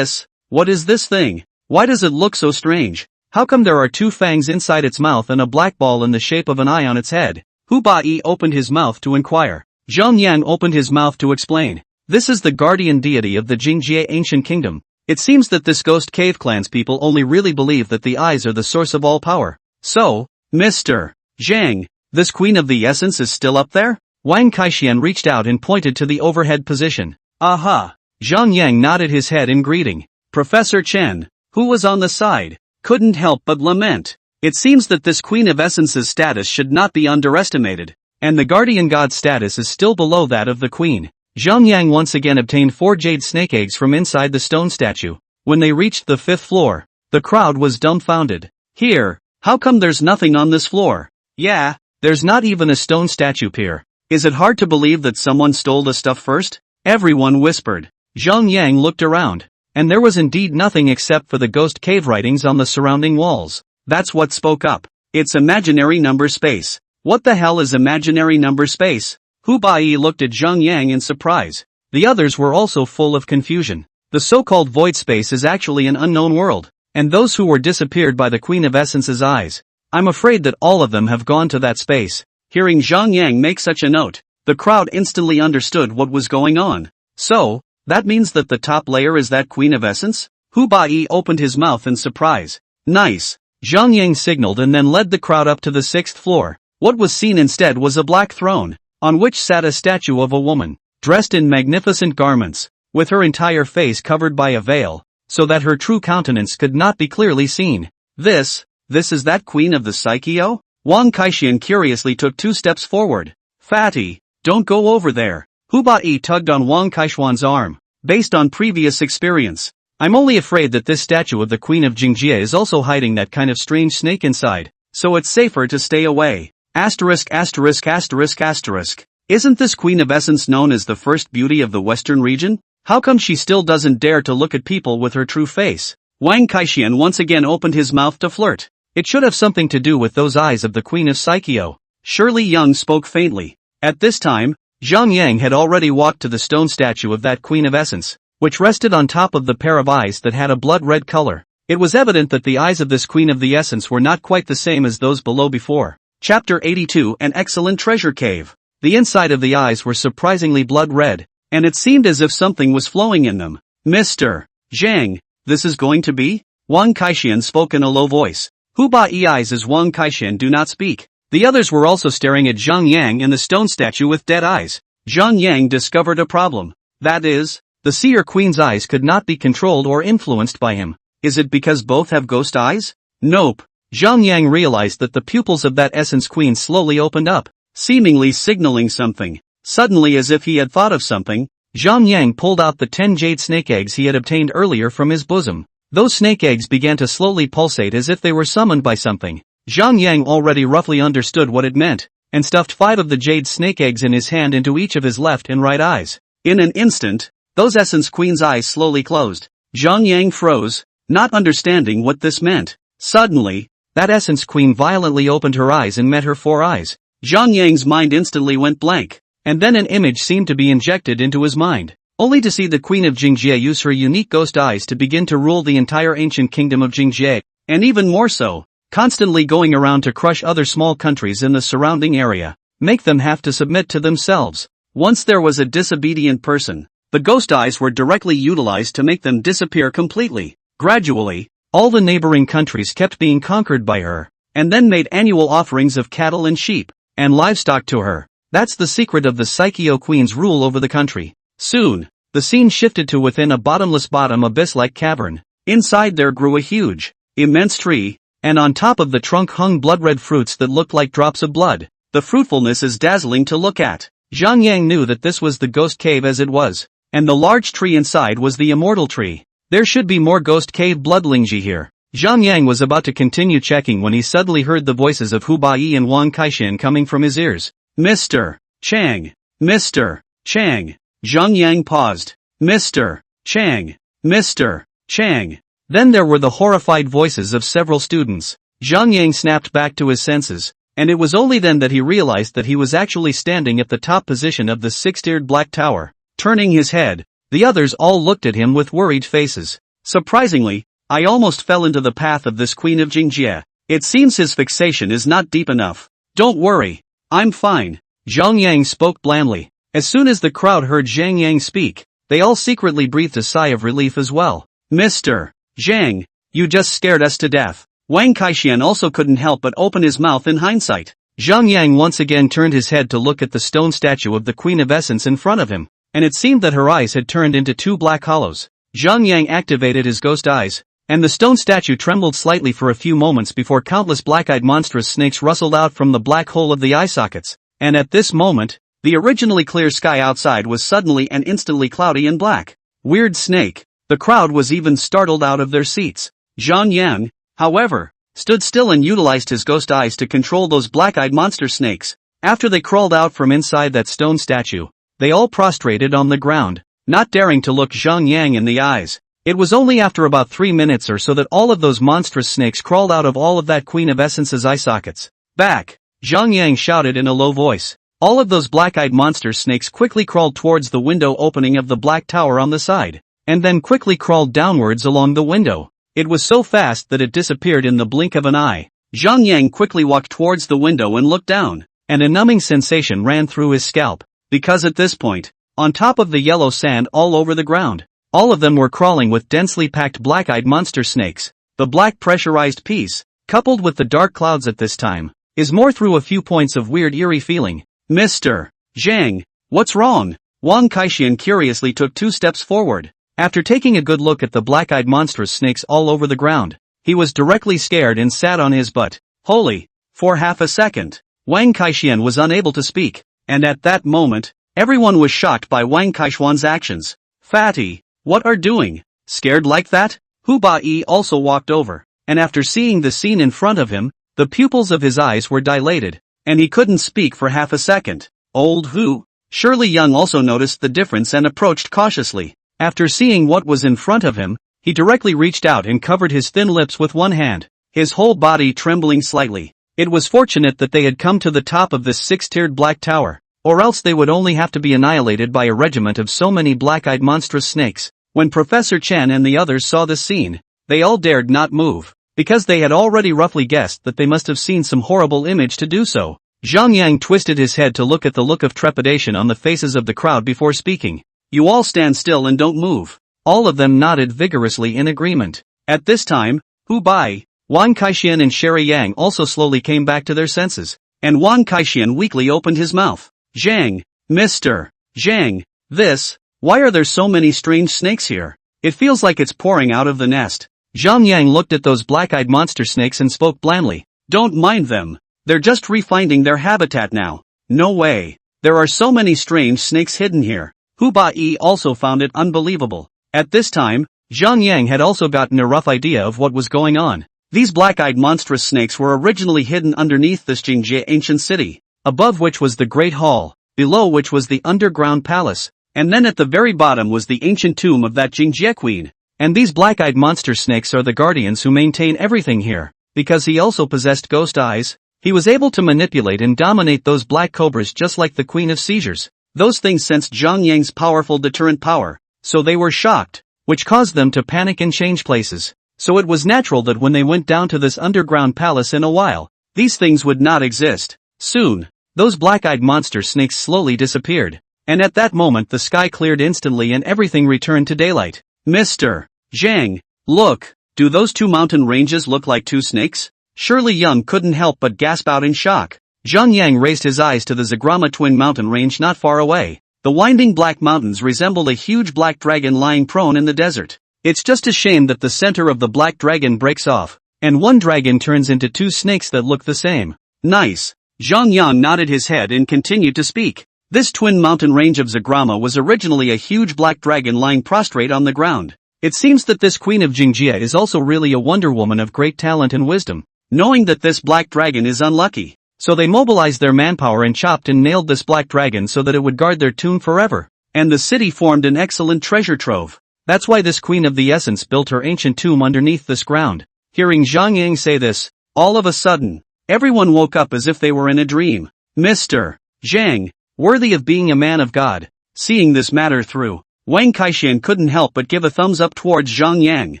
Speaker 1: what is this thing? Why does it look so strange? How come there are 2 fangs inside its mouth and a black ball in the shape of an eye on its head? Hu Bai opened his mouth to inquire. Zhang Yang opened his mouth to explain. This is the guardian deity of the Jingjie ancient kingdom. It seems that this ghost cave clan's people only really believe that the eyes are the source of all power. So, Mr. Zhang, this queen of the essence is still up there? Wang Kaixian reached out and pointed to the overhead position. Aha! Zhang Yang nodded his head in greeting. Professor Chen, who was on the side, couldn't help but lament. It seems that this queen of essence's status should not be underestimated, and the guardian god's status is still below that of the queen. Zhang Yang once again obtained 4 jade snake eggs from inside the stone statue. When they reached the 5th floor, the crowd was dumbfounded. Here, how come there's nothing on this floor? Yeah, there's not even a stone statue here. Is it hard to believe that someone stole the stuff first? Everyone whispered. Zhang Yang looked around, and there was indeed nothing except for the ghost cave writings on the surrounding walls. That's what spoke up. It's imaginary number space. What the hell is imaginary number space? Hu Bai looked at Zhang Yang in surprise. The others were also full of confusion. The so-called void space is actually an unknown world, and those who were disappeared by the Queen of Essence's eyes. I'm afraid that all of them have gone to that space. Hearing Zhang Yang make such a note, the crowd instantly understood what was going on. So, that means that the top layer is that Queen of Essence? Hu Bai opened his mouth in surprise. Nice. Zhang Yang signaled and then led the crowd up to the 6th floor. What was seen instead was a black throne, on which sat a statue of a woman, dressed in magnificent garments, with her entire face covered by a veil, so that her true countenance could not be clearly seen. This is that queen of the Psycheo? Wang Kaixian curiously took 2 steps forward. Fatty, don't go over there. Hu Bai tugged on Wang Kaixuan's arm. Based on previous experience, I'm only afraid that this statue of the Queen of Jingjie is also hiding that kind of strange snake inside, so it's safer to stay away. Asterisk asterisk asterisk asterisk. Isn't this Queen of Essence known as the first beauty of the Western region? How come she still doesn't dare to look at people with her true face? Wang Kaixian once again opened his mouth to flirt. It should have something to do with those eyes of the Queen of Psycheo. Shirley Young spoke faintly. At this time, Zhang Yang had already walked to the stone statue of that Queen of Essence, which rested on top of the pair of eyes that had a blood-red color. It was evident that the eyes of this Queen of the Essence were not quite the same as those below before. Chapter 82 An Excellent Treasure Cave. The inside of the eyes were surprisingly blood-red, and it seemed as if something was flowing in them. Mr. Zhang, this is going to be? Wang Kaixian spoke in a low voice. Hu Bai eyes as Wang Kaixian do not speak. The others were also staring at Zhang Yang and the stone statue with dead eyes. Zhang Yang discovered a problem. That is, the seer queen's eyes could not be controlled or influenced by him. Is it because both have ghost eyes? Nope. Zhang Yang realized that the pupils of that essence queen slowly opened up, seemingly signaling something. Suddenly, as if he had thought of something, Zhang Yang pulled out the 10 jade snake eggs he had obtained earlier from his bosom. Those snake eggs began to slowly pulsate as if they were summoned by something. Zhang Yang already roughly understood what it meant, and stuffed 5 of the jade snake eggs in his hand into each of his left and right eyes. In an instant, those essence queen's eyes slowly closed. Zhang Yang froze, not understanding what this meant. Suddenly, that essence queen violently opened her eyes and met her 4 eyes. Zhang Yang's mind instantly went blank, and then an image seemed to be injected into his mind, only to see the queen of Jingjie use her unique ghost eyes to begin to rule the entire ancient kingdom of Jingjie, and even more so, constantly going around to crush other small countries in the surrounding area, make them have to submit to themselves. Once there was a disobedient person, the ghost eyes were directly utilized to make them disappear completely. Gradually, all the neighboring countries kept being conquered by her, and then made annual offerings of cattle and sheep, and livestock to her. That's the secret of the Psycheo Queen's rule over the country. Soon, the scene shifted to within a bottomless abyss-like cavern. Inside there grew a huge, immense tree, and on top of the trunk hung blood-red fruits that looked like drops of blood. The fruitfulness is dazzling to look at. Zhang Yang knew that this was the ghost cave as it was, and the large tree inside was the immortal tree. There should be more ghost cave bloodlingji here. Zhang Yang was about to continue checking when he suddenly heard the voices of Hu Bai and Wang Kaixin coming from his ears. Mr. Chang. Mr. Chang. Zhang Yang paused. Mr. Chang. Mr. Chang. Then there were the horrified voices of several students. Zhang Yang snapped back to his senses, and it was only then that he realized that he was actually standing at the top position of the 6-tiered black tower. Turning his head, the others all looked at him with worried faces. Surprisingly, I almost fell into the path of this queen of Jingjie. It seems his fixation is not deep enough. Don't worry. I'm fine. Zhang Yang spoke blandly. As soon as the crowd heard Zhang Yang speak, they all secretly breathed a sigh of relief as well. Mr. Zhang, you just scared us to death. Wang Kaixin also couldn't help but open his mouth in hindsight. Zhang Yang once again turned his head to look at the stone statue of the Queen of Essence in front of him, and it seemed that her eyes had turned into 2 black hollows. Zhang Yang activated his ghost eyes, and the stone statue trembled slightly for a few moments before countless black-eyed monstrous snakes rustled out from the black hole of the eye sockets, and at this moment, the originally clear sky outside was suddenly and instantly cloudy and black. Weird snake. The crowd was even startled out of their seats. Zhang Yang, however, stood still and utilized his ghost eyes to control those black-eyed monster snakes. After they crawled out from inside that stone statue, they all prostrated on the ground, not daring to look Zhang Yang in the eyes. It was only after about 3 minutes or so that all of those monstrous snakes crawled out of all of that Queen of Essence's eye sockets. Back! Zhang Yang shouted in a low voice. All of those black-eyed monster snakes quickly crawled towards the window opening of the black tower on the side, and then quickly crawled downwards along the window. It was so fast that it disappeared in the blink of an eye. Zhang Yang quickly walked towards the window and looked down, and a numbing sensation ran through his scalp, because at this point, on top of the yellow sand all over the ground, all of them were crawling with densely packed black-eyed monster snakes. The black pressurized piece, coupled with the dark clouds at this time, is more through a few points of weird eerie feeling. Mr. Zhang, what's wrong? Wang Kaixin curiously took 2 steps forward. After taking a good look at the black-eyed monstrous snakes all over the ground, he was directly scared and sat on his butt. Holy! For half a second, Wang Kaixin was unable to speak, and at that moment, everyone was shocked by Wang Kaixuan's actions. Fatty, what are doing? Scared like that? Hu Bai also walked over, and after seeing the scene in front of him, the pupils of his eyes were dilated, and he couldn't speak for half a second. Old Hu, Shirley Young also noticed the difference and approached cautiously. After seeing what was in front of him, he directly reached out and covered his thin lips with one hand, his whole body trembling slightly. It was fortunate that they had come to the top of this 6-tiered black tower, or else they would only have to be annihilated by a regiment of so many black-eyed monstrous snakes. When Professor Chen and the others saw the scene, they all dared not move, because they had already roughly guessed that they must have seen some horrible image to do so. Zhang Yang twisted his head to look at the look of trepidation on the faces of the crowd before speaking. You all stand still and don't move. All of them nodded vigorously in agreement. At this time, Hu Bai, Wang Kaixin and Sherry Yang also slowly came back to their senses, and Wang Kaixin weakly opened his mouth. Zhang, Mr. Zhang, this, Why are there so many strange snakes here? It feels like it's pouring out of the nest. Zhang Yang looked at those black-eyed monster snakes and spoke blandly. Don't mind them. They're just refining their habitat now. No way. There are so many strange snakes hidden here. Hu Ba-yi also found it unbelievable. At this time, Zhang Yang had also gotten a rough idea of what was going on. These black-eyed monstrous snakes were originally hidden underneath this Jingjie ancient city, above which was the Great Hall, below which was the underground palace, and then at the very bottom was the ancient tomb of that Jingjie queen. And these black-eyed monster snakes are the guardians who maintain everything here. Because he also possessed ghost eyes, he was able to manipulate and dominate those black cobras just like the Queen of Seizures. Those things sensed Zhang Yang's powerful deterrent power, so they were shocked, which caused them to panic and change places. So it was natural that when they went down to this underground palace in a while, these things would not exist. Soon, those black-eyed monster snakes slowly disappeared, and at that moment the sky cleared instantly and everything returned to daylight. Mr. Zhang, look, do those two mountain ranges look like two snakes? Surely Young couldn't help but gasp out in shock. Zhang Yang raised his eyes to the Zagrama Twin Mountain range not far away. The winding black mountains resembled a huge black dragon lying prone in the desert. It's just a shame that the center of the black dragon breaks off, and one dragon turns into two snakes that look the same. Nice. Zhang Yang nodded his head and continued to speak. This twin mountain range of Zagrama was originally a huge black dragon lying prostrate on the ground. It seems that this queen of Jingjie is also really a wonder woman of great talent and wisdom. Knowing that this black dragon is unlucky, so they mobilized their manpower and chopped and nailed this black dragon so that it would guard their tomb forever. And the city formed an excellent treasure trove. That's why this queen of the essence built her ancient tomb underneath this ground. Hearing Zhang Yang say this, all of a sudden, everyone woke up as if they were in a dream. Mr. Zhang, worthy of being a man of God. Seeing this matter through, Wang Kaishan couldn't help but give a thumbs up towards Zhang Yang.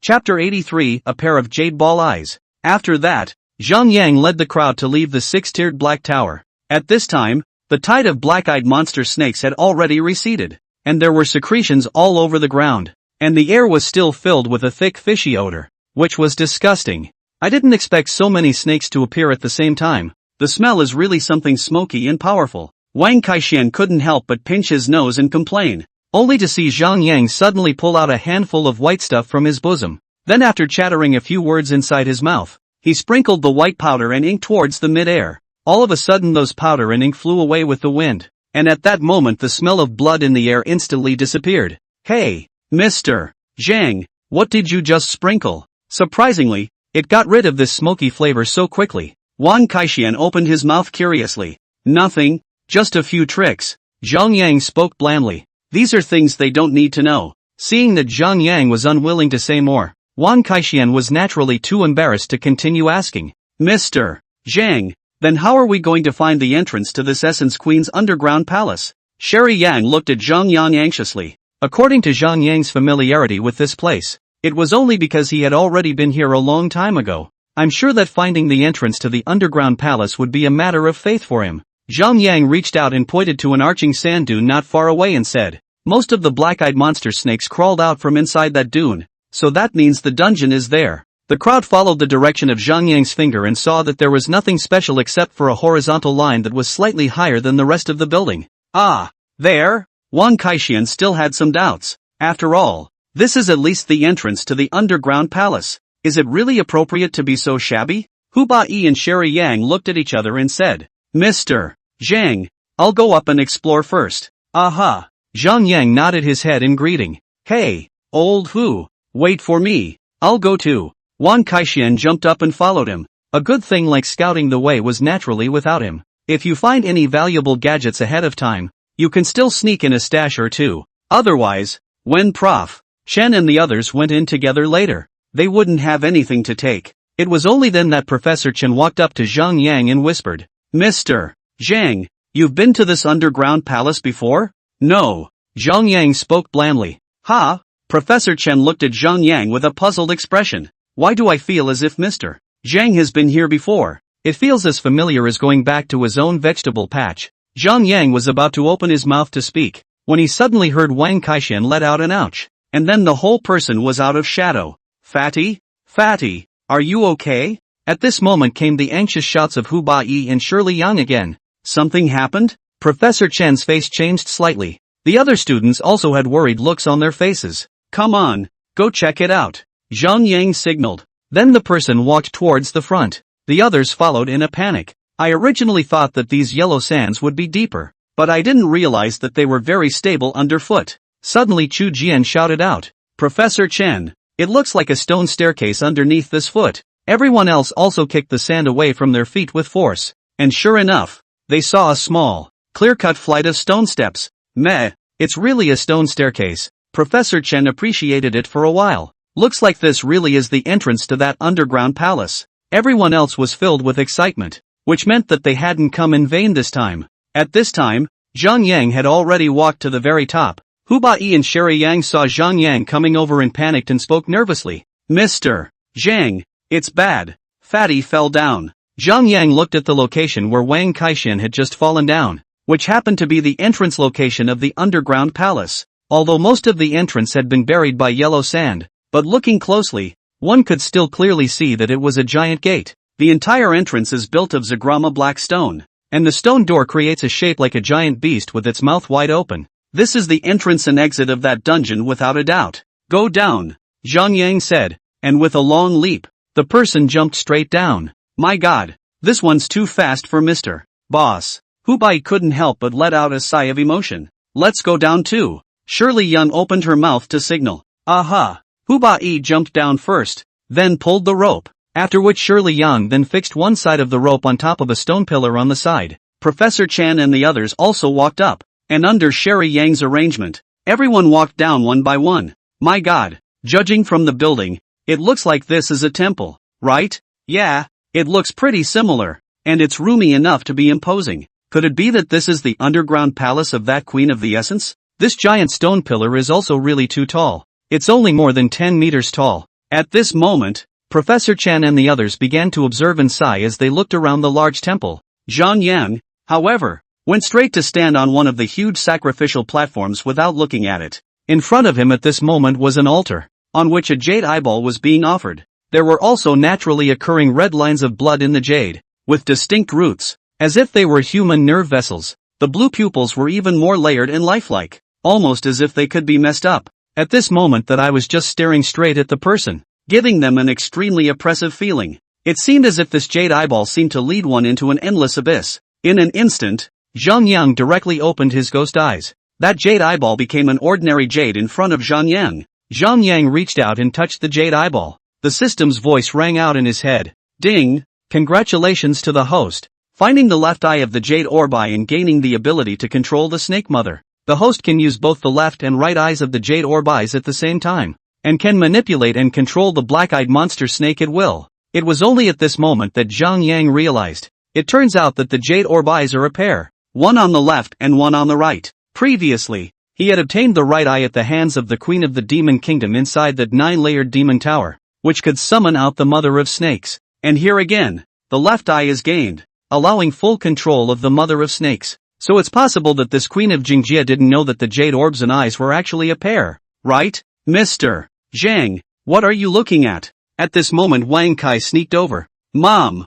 Speaker 1: Chapter 83, A Pair of Jade Ball Eyes. After that, Zhang Yang led the crowd to leave the six-tiered black tower. At this time, the tide of black-eyed monster snakes had already receded, and there were secretions all over the ground, and the air was still filled with a thick fishy odor, which was disgusting. I didn't expect so many snakes to appear at the same time. The smell is really something smoky and powerful. Wang Kaishan couldn't help but pinch his nose and complain, only to see Zhang Yang suddenly pull out a handful of white stuff from his bosom. Then after chattering a few words inside his mouth, he sprinkled the white powder and ink towards the mid-air. All of a sudden those powder and ink flew away with the wind, and at that moment the smell of blood in the air instantly disappeared. Hey, Mr. Zhang, what did you just sprinkle? Surprisingly, it got rid of this smoky flavor so quickly. Wang Kaishan opened his mouth curiously. Nothing, just a few tricks. Zhang Yang spoke blandly. These are things they don't need to know. Seeing that Zhang Yang was unwilling to say more, Wang Kaishan was naturally too embarrassed to continue asking. Mr. Zhang, then how are we going to find the entrance to this Essence Queen's underground palace? Sherry Yang looked at Zhang Yang anxiously. According to Zhang Yang's familiarity with this place, it was only because he had already been here a long time ago. I'm sure that finding the entrance to the underground palace would be a matter of faith for him. Zhang Yang reached out and pointed to an arching sand dune not far away and said, most of the black-eyed monster snakes crawled out from inside that dune, so that means the dungeon is there. The crowd followed the direction of Zhang Yang's finger and saw that there was nothing special except for a horizontal line that was slightly higher than the rest of the building. Ah, there? Wang Kaishan still had some doubts. After all, this is at least the entrance to the underground palace. Is it really appropriate to be so shabby? Hu Ba-yi and Sherry Yang looked at each other and said, Mr. Zhang, I'll go up and explore first. Aha. Zhang Yang nodded his head in greeting. Hey, old Hu, wait for me, I'll go too. Wang Kaishan jumped up and followed him. A good thing like scouting the way was naturally without him. If you find any valuable gadgets ahead of time, you can still sneak in a stash or two. Otherwise, when Prof. Chen and the others went in together later, they wouldn't have anything to take. It was only then that Professor Chen walked up to Zhang Yang and whispered, Mr. Zhang, you've been to this underground palace before? No. Zhang Yang spoke blandly. Ha? Professor Chen looked at Zhang Yang with a puzzled expression. Why do I feel as if Mr. Zhang has been here before? It feels as familiar as going back to his own vegetable patch. Zhang Yang was about to open his mouth to speak, when he suddenly heard Wang Kaishan let out an ouch. And then the whole person was out of shadow. Fatty? Fatty, are you okay? At this moment came the anxious shots of Hu Ba-yi and Shirley Yang again. Something happened? Professor Chen's face changed slightly. The other students also had worried looks on their faces. "Come on, go check it out," Zhang Yang signaled. Then the person walked towards the front. The others followed in a panic. I originally thought that these yellow sands would be deeper, but I didn't realize that they were very stable underfoot. Suddenly Chu Jian shouted out, "Professor Chen, it looks like a stone staircase underneath this foot." Everyone else also kicked the sand away from their feet with force, and sure enough, they saw a small, clear-cut flight of stone steps. Meh, it's really a stone staircase. Professor Chen appreciated it for a while. Looks like this really is the entrance to that underground palace. Everyone else was filled with excitement, which meant that they hadn't come in vain this time. At this time, Zhang Yang had already walked to the very top. Hu Bai and Sherry Yang saw Zhang Yang coming over and panicked and spoke nervously. "Mr. Zhang, it's bad. Fatty fell down." Zhang Yang looked at the location where Wang Kaixin had just fallen down, which happened to be the entrance location of the underground palace. Although most of the entrance had been buried by yellow sand, but looking closely, one could still clearly see that it was a giant gate. The entire entrance is built of Zagrama black stone, and the stone door creates a shape like a giant beast with its mouth wide open. This is the entrance and exit of that dungeon without a doubt. "Go down," Zhang Yang said, and with a long leap, the person jumped straight down. "My god, this one's too fast for Mr. Boss." Hu Bai couldn't help but let out a sigh of emotion. "Let's go down too." Shirley Young opened her mouth to signal. "Aha!" Hu Bai jumped down first, then pulled the rope, after which Shirley Young then fixed one side of the rope on top of a stone pillar on the side. Professor Chan and the others also walked up, and under Sherry Yang's arrangement, everyone walked down one by one. "My god, judging from the building, it looks like this is a temple, right?" "Yeah, it looks pretty similar, and it's roomy enough to be imposing. Could it be that this is the underground palace of that Queen of the Essence?" This giant stone pillar is also really too tall. It's only more than 10 meters tall. At this moment, Professor Chan and the others began to observe and sigh as they looked around the large temple. Zhang Yang, however, went straight to stand on one of the huge sacrificial platforms without looking at it. In front of him at this moment was an altar, on which a jade eyeball was being offered. There were also naturally occurring red lines of blood in the jade, with distinct roots, as if they were human nerve vessels. The blue pupils were even more layered and lifelike, almost as if they could be messed up. At this moment that I was just staring straight at the person, giving them an extremely oppressive feeling. It seemed as if this jade eyeball seemed to lead one into an endless abyss. In an instant, Zhang Yang directly opened his ghost eyes. That jade eyeball became an ordinary jade in front of Zhang Yang. Zhang Yang reached out and touched the jade eyeball. The system's voice rang out in his head. "Ding! Congratulations to the host. Finding the left eye of the jade orb eye and gaining the ability to control the snake mother. The host can use both the left and right eyes of the jade orb eyes at the same time, and can manipulate and control the black-eyed monster snake at will." It was only at this moment that Zhang Yang realized. It turns out that the jade orb eyes are a pair, one on the left and one on the right. Previously, he had obtained the right eye at the hands of the Queen of the Demon Kingdom inside that 9-layered demon tower, which could summon out the mother of snakes. And here again, the left eye is gained, allowing full control of the mother of snakes. So it's possible that this Queen of Jingjia didn't know that the jade orbs and eyes were actually a pair, right? "Mr. Zhang, what are you looking at?" At this moment Wang Kai sneaked over. "Mom,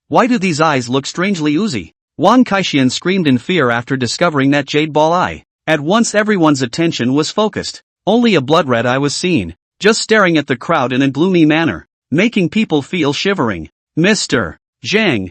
Speaker 1: why do these eyes look strangely oozy?" Wang Kaixian screamed in fear after discovering that jade ball eye. At once everyone's attention was focused. Only a blood red eye was seen, just staring at the crowd in a gloomy manner, making people feel shivering. "Mr. Zhang,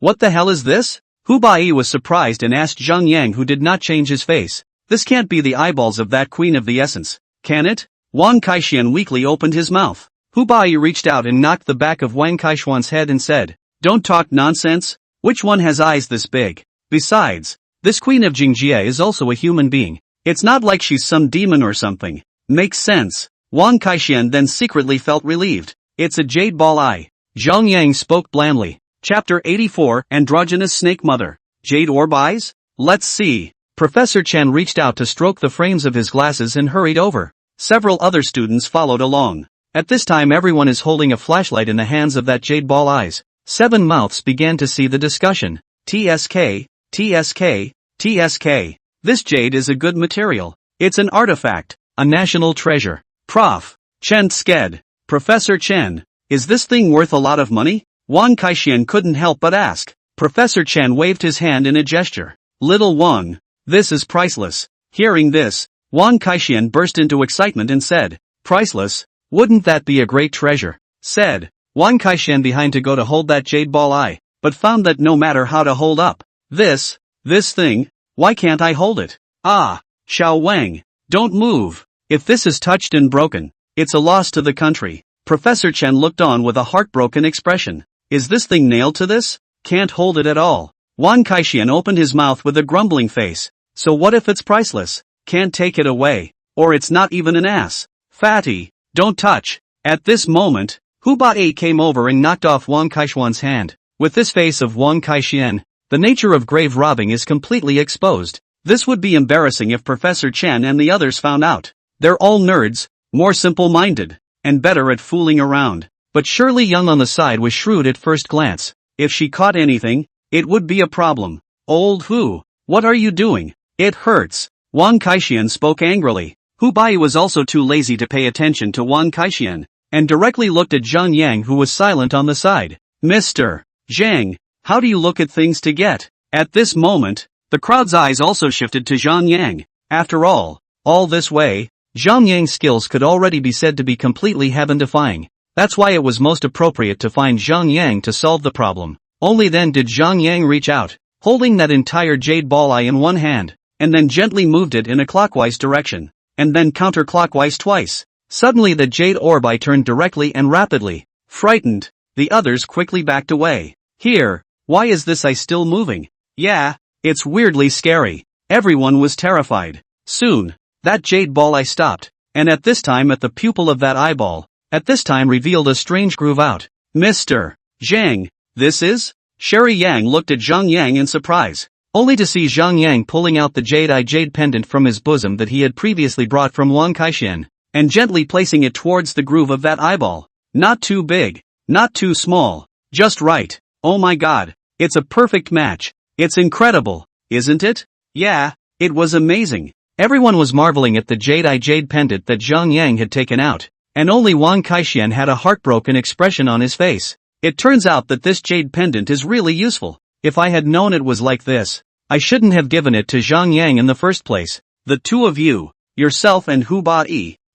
Speaker 1: what the hell is this?" Hu Bai was surprised and asked Zhang Yang, who did not change his face. "This can't be the eyeballs of that Queen of the Essence, can it?" Wang Kaixian weakly opened his mouth. Hu Bai reached out and knocked the back of Wang Kaixuan's head and said, "Don't talk nonsense. Which one has eyes this big? Besides, this Queen of Jingjia is also a human being. It's not like she's some demon or something." "Makes sense." Wang Kaixian then secretly felt relieved. "It's a jade ball eye." Zhang Yang spoke blandly. Chapter 84, Androgynous Snake Mother. Jade orb eyes? Let's see. Professor Chen reached out to stroke the frames of his glasses and hurried over. Several other students followed along. At this time everyone is holding a flashlight in the hands of that jade ball eyes. 7 mouths began to see the discussion. TSK, TSK, TSK. This jade is a good material. It's an artifact, a national treasure. Prof. Chen sked. Professor Chen, is this thing worth a lot of money? Wang Kaixian couldn't help but ask. Professor Chen waved his hand in a gesture. Little Wang, This is priceless. Hearing this, Wang Kaixian burst into excitement and said, priceless? Wouldn't that be a great treasure? Said Wang Kaixian behind to go to hold that jade ball eye, but found that no matter how to hold up this thing, why can't I hold it? Ah, Xiao Wang, don't move. If this is touched and broken, it's a loss to the country. Professor Chen looked on with a heartbroken expression. Is this thing nailed to this? Can't hold it at all. Wang Kaixian opened his mouth with a grumbling face. So what if it's priceless? Can't take it away. Or it's not even an ass. Fatty, don't touch. At this moment, Hu Ba came over and knocked off Wang Kaixian's hand. With this face of Wang Kaixian, the nature of grave robbing is completely exposed. This would be embarrassing if Professor Chen and the others found out. They're all nerds, more simple-minded, and better at fooling around. But Shirley Young on the side was shrewd at first glance. If she caught anything, it would be a problem. Old Hu, what are you doing? It hurts. Wang Kaixian spoke angrily. Hu Bai was also too lazy to pay attention to Wang Kaixian, and directly looked at Zhang Yang, who was silent on the side. Mr. Zhang, how do you look at things to get? At this moment, the crowd's eyes also shifted to Zhang Yang. After all this way, Zhang Yang's skills could already be said to be completely heaven-defying. That's why it was most appropriate to find Zhang Yang to solve the problem. Only then did Zhang Yang reach out, holding that entire jade ball eye in one hand, and then gently moved it in a clockwise direction, and then counterclockwise twice. Suddenly the jade orb eye turned directly and rapidly. Frightened, the others quickly backed away. Here, why is this eye still moving? Yeah, it's weirdly scary. Everyone was terrified. Soon, that jade ball eye stopped, and at this time at the pupil of that eyeball, at this time revealed a strange groove out. Mr. Zhang, this is? Sherry Yang looked at Zhang Yang in surprise, only to see Zhang Yang pulling out the jade pendant from his bosom that he had previously brought from Wang Kaixian, and gently placing it towards the groove of that eyeball. Not too big, not too small, just right. Oh my god, it's a perfect match. It's incredible, isn't it? Yeah, it was amazing. Everyone was marveling at the jade pendant that Zhang Yang had taken out, and only Wang Kaixian had a heartbroken expression on his face. It turns out that this jade pendant is really useful. If I had known it was like this, I shouldn't have given it to Zhang Yang in the first place. The two of you, yourself and Hu Ba,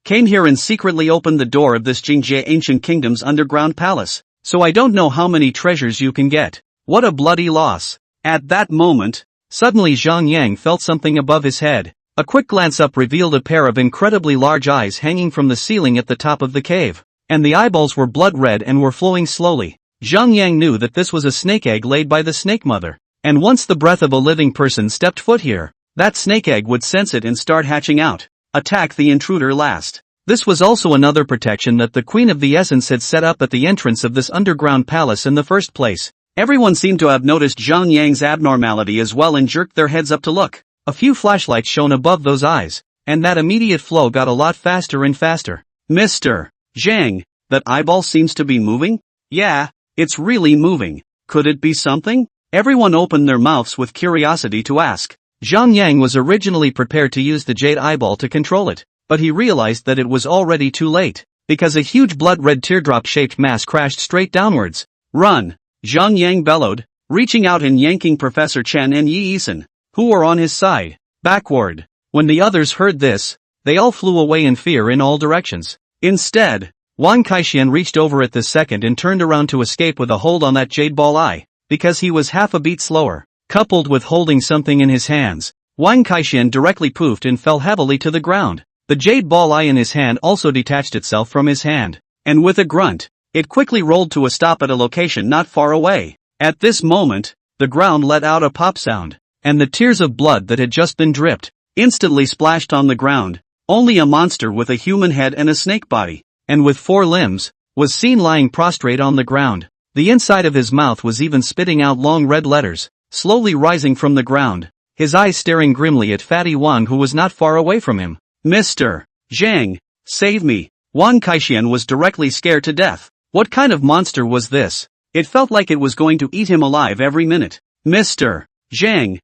Speaker 1: came here and secretly opened the door of this Jingjie Ancient Kingdom's underground palace, so I don't know how many treasures you can get. What a bloody loss. At that moment, suddenly Zhang Yang felt something above his head. A quick glance up revealed a pair of incredibly large eyes hanging from the ceiling at the top of the cave, and the eyeballs were blood red and were flowing slowly. Zhang Yang knew that this was a snake egg laid by the snake mother, and once the breath of a living person stepped foot here, that snake egg would sense it and start hatching out. Attack the intruder last. This was also another protection that the Queen of the Essence had set up at the entrance of this underground palace in the first place. Everyone seemed to have noticed Zhang Yang's abnormality as well and jerked their heads up to look. A few flashlights shone above those eyes, and that immediate flow got a lot faster and faster. Mr. Zhang, that eyeball seems to be moving? Yeah, it's really moving. Could it be something? Everyone opened their mouths with curiosity to ask. Zhang Yang was originally prepared to use the jade eyeball to control it, but he realized that it was already too late, because a huge blood-red teardrop-shaped mass crashed straight downwards. Run! Zhang Yang bellowed, reaching out and yanking Professor Chen and Yi Yisan, who were on his side, backward. When the others heard this, they all flew away in fear in all directions. Instead, Wang Kaixian reached over at this second and turned around to escape with a hold on that jade ball eye, because he was half a beat slower. Coupled with holding something in his hands, Wang Kaixian directly poofed and fell heavily to the ground. The jade ball eye in his hand also detached itself from his hand, and with a grunt, it quickly rolled to a stop at a location not far away. At this moment, the ground let out a pop sound, and the tears of blood that had just been dripped instantly splashed on the ground. Only a monster with a human head and a snake body, and with 4 limbs, was seen lying prostrate on the ground. The inside of his mouth was even spitting out long red letters, slowly rising from the ground, his eyes staring grimly at Fatty Wang, who was not far away from him. Mr. Zhang, save me. Wang Kaixian was directly scared to death. What kind of monster was this? It felt like it was going to eat him alive every minute. Mr. Zhang,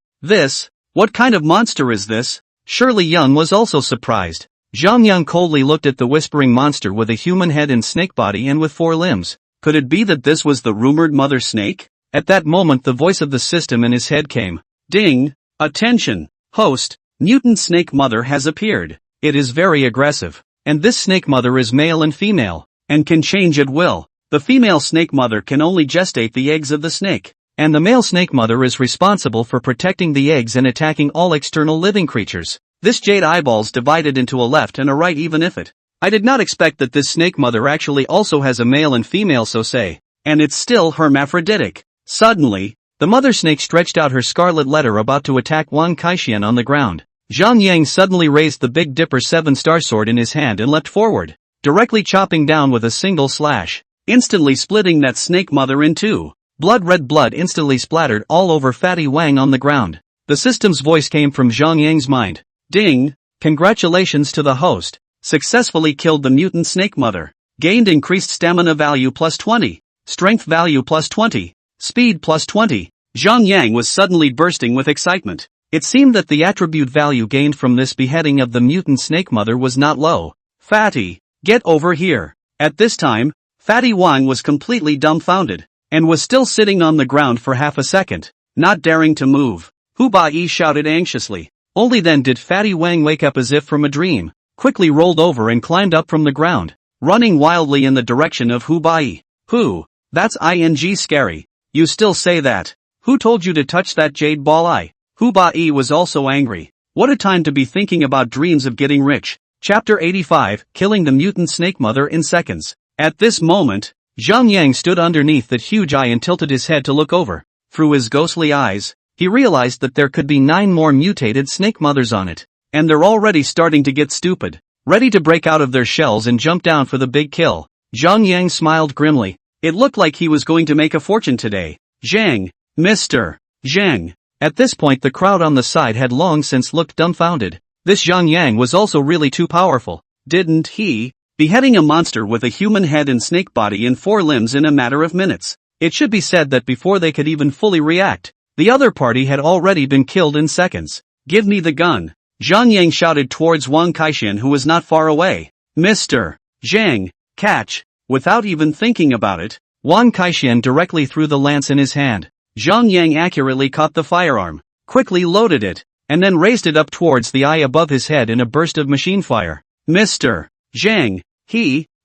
Speaker 1: what kind of monster is this? Shirley Young was also surprised. Zhang Yang coldly looked at the whispering monster with a human head and snake body and with 4 limbs. Could it be that this was the rumored mother snake? At that moment the voice of the system in his head came. Ding! Attention! Host, mutant snake mother has appeared. It is very aggressive. And this snake mother is male and female, and can change at will. The female snake mother can only gestate the eggs of the snake, and the male snake mother is responsible for protecting the eggs and attacking all external living creatures. This jade eyeballs divided into a left and a right even if it. I did not expect that this snake mother actually also has a male and female so say, and it's still hermaphroditic. Suddenly, the mother snake stretched out her scarlet letter about to attack Wang Kaixian on the ground. Zhang Yang suddenly raised the Big Dipper 7-star sword in his hand and leapt forward, directly chopping down with a single slash, instantly splitting that snake mother in two. Blood-red blood instantly splattered all over Fatty Wang on the ground. The system's voice came from Zhang Yang's mind. Ding! Congratulations to the host. Successfully killed the mutant snake mother. Gained increased stamina value plus 20. Strength value plus 20. Speed plus 20. Zhang Yang was suddenly bursting with excitement. It seemed that the attribute value gained from this beheading of the mutant snake mother was not low. Fatty, get over here. At this time, Fatty Wang was completely dumbfounded, and was still sitting on the ground for half a second, not daring to move. Hu Bai shouted anxiously. Only then did Fatty Wang wake up as if from a dream, quickly rolled over and climbed up from the ground, running wildly in the direction of Hu Bai. Who? That's ing scary. You still say that? Who told you to touch that jade ball eye? Hu Bai was also angry. What a time to be thinking about dreams of getting rich. Chapter 85, Killing the Mutant Snake Mother in Seconds. At this moment, Zhang Yang stood underneath that huge eye and tilted his head to look over. Through his ghostly eyes, he realized that there could be 9 more mutated snake mothers on it. And they're already starting to get stupid, ready to break out of their shells and jump down for the big kill. Zhang Yang smiled grimly. It looked like he was going to make a fortune today. Zhang, Mr. Zhang. At this point the crowd on the side had long since looked dumbfounded. This Zhang Yang was also really too powerful. Didn't he? Beheading a monster with a human head and snake body and 4 limbs in a matter of minutes. It should be said that before they could even fully react, the other party had already been killed in seconds. Give me the gun. Zhang Yang shouted towards Wang Kaixian who was not far away. Mr. Zhang, catch. Without even thinking about it, Wang Kaixian directly threw the lance in his hand. Zhang Yang accurately caught the firearm, quickly loaded it, and then raised it up towards the eye above his head in a burst of machine fire. Mr. Zhang,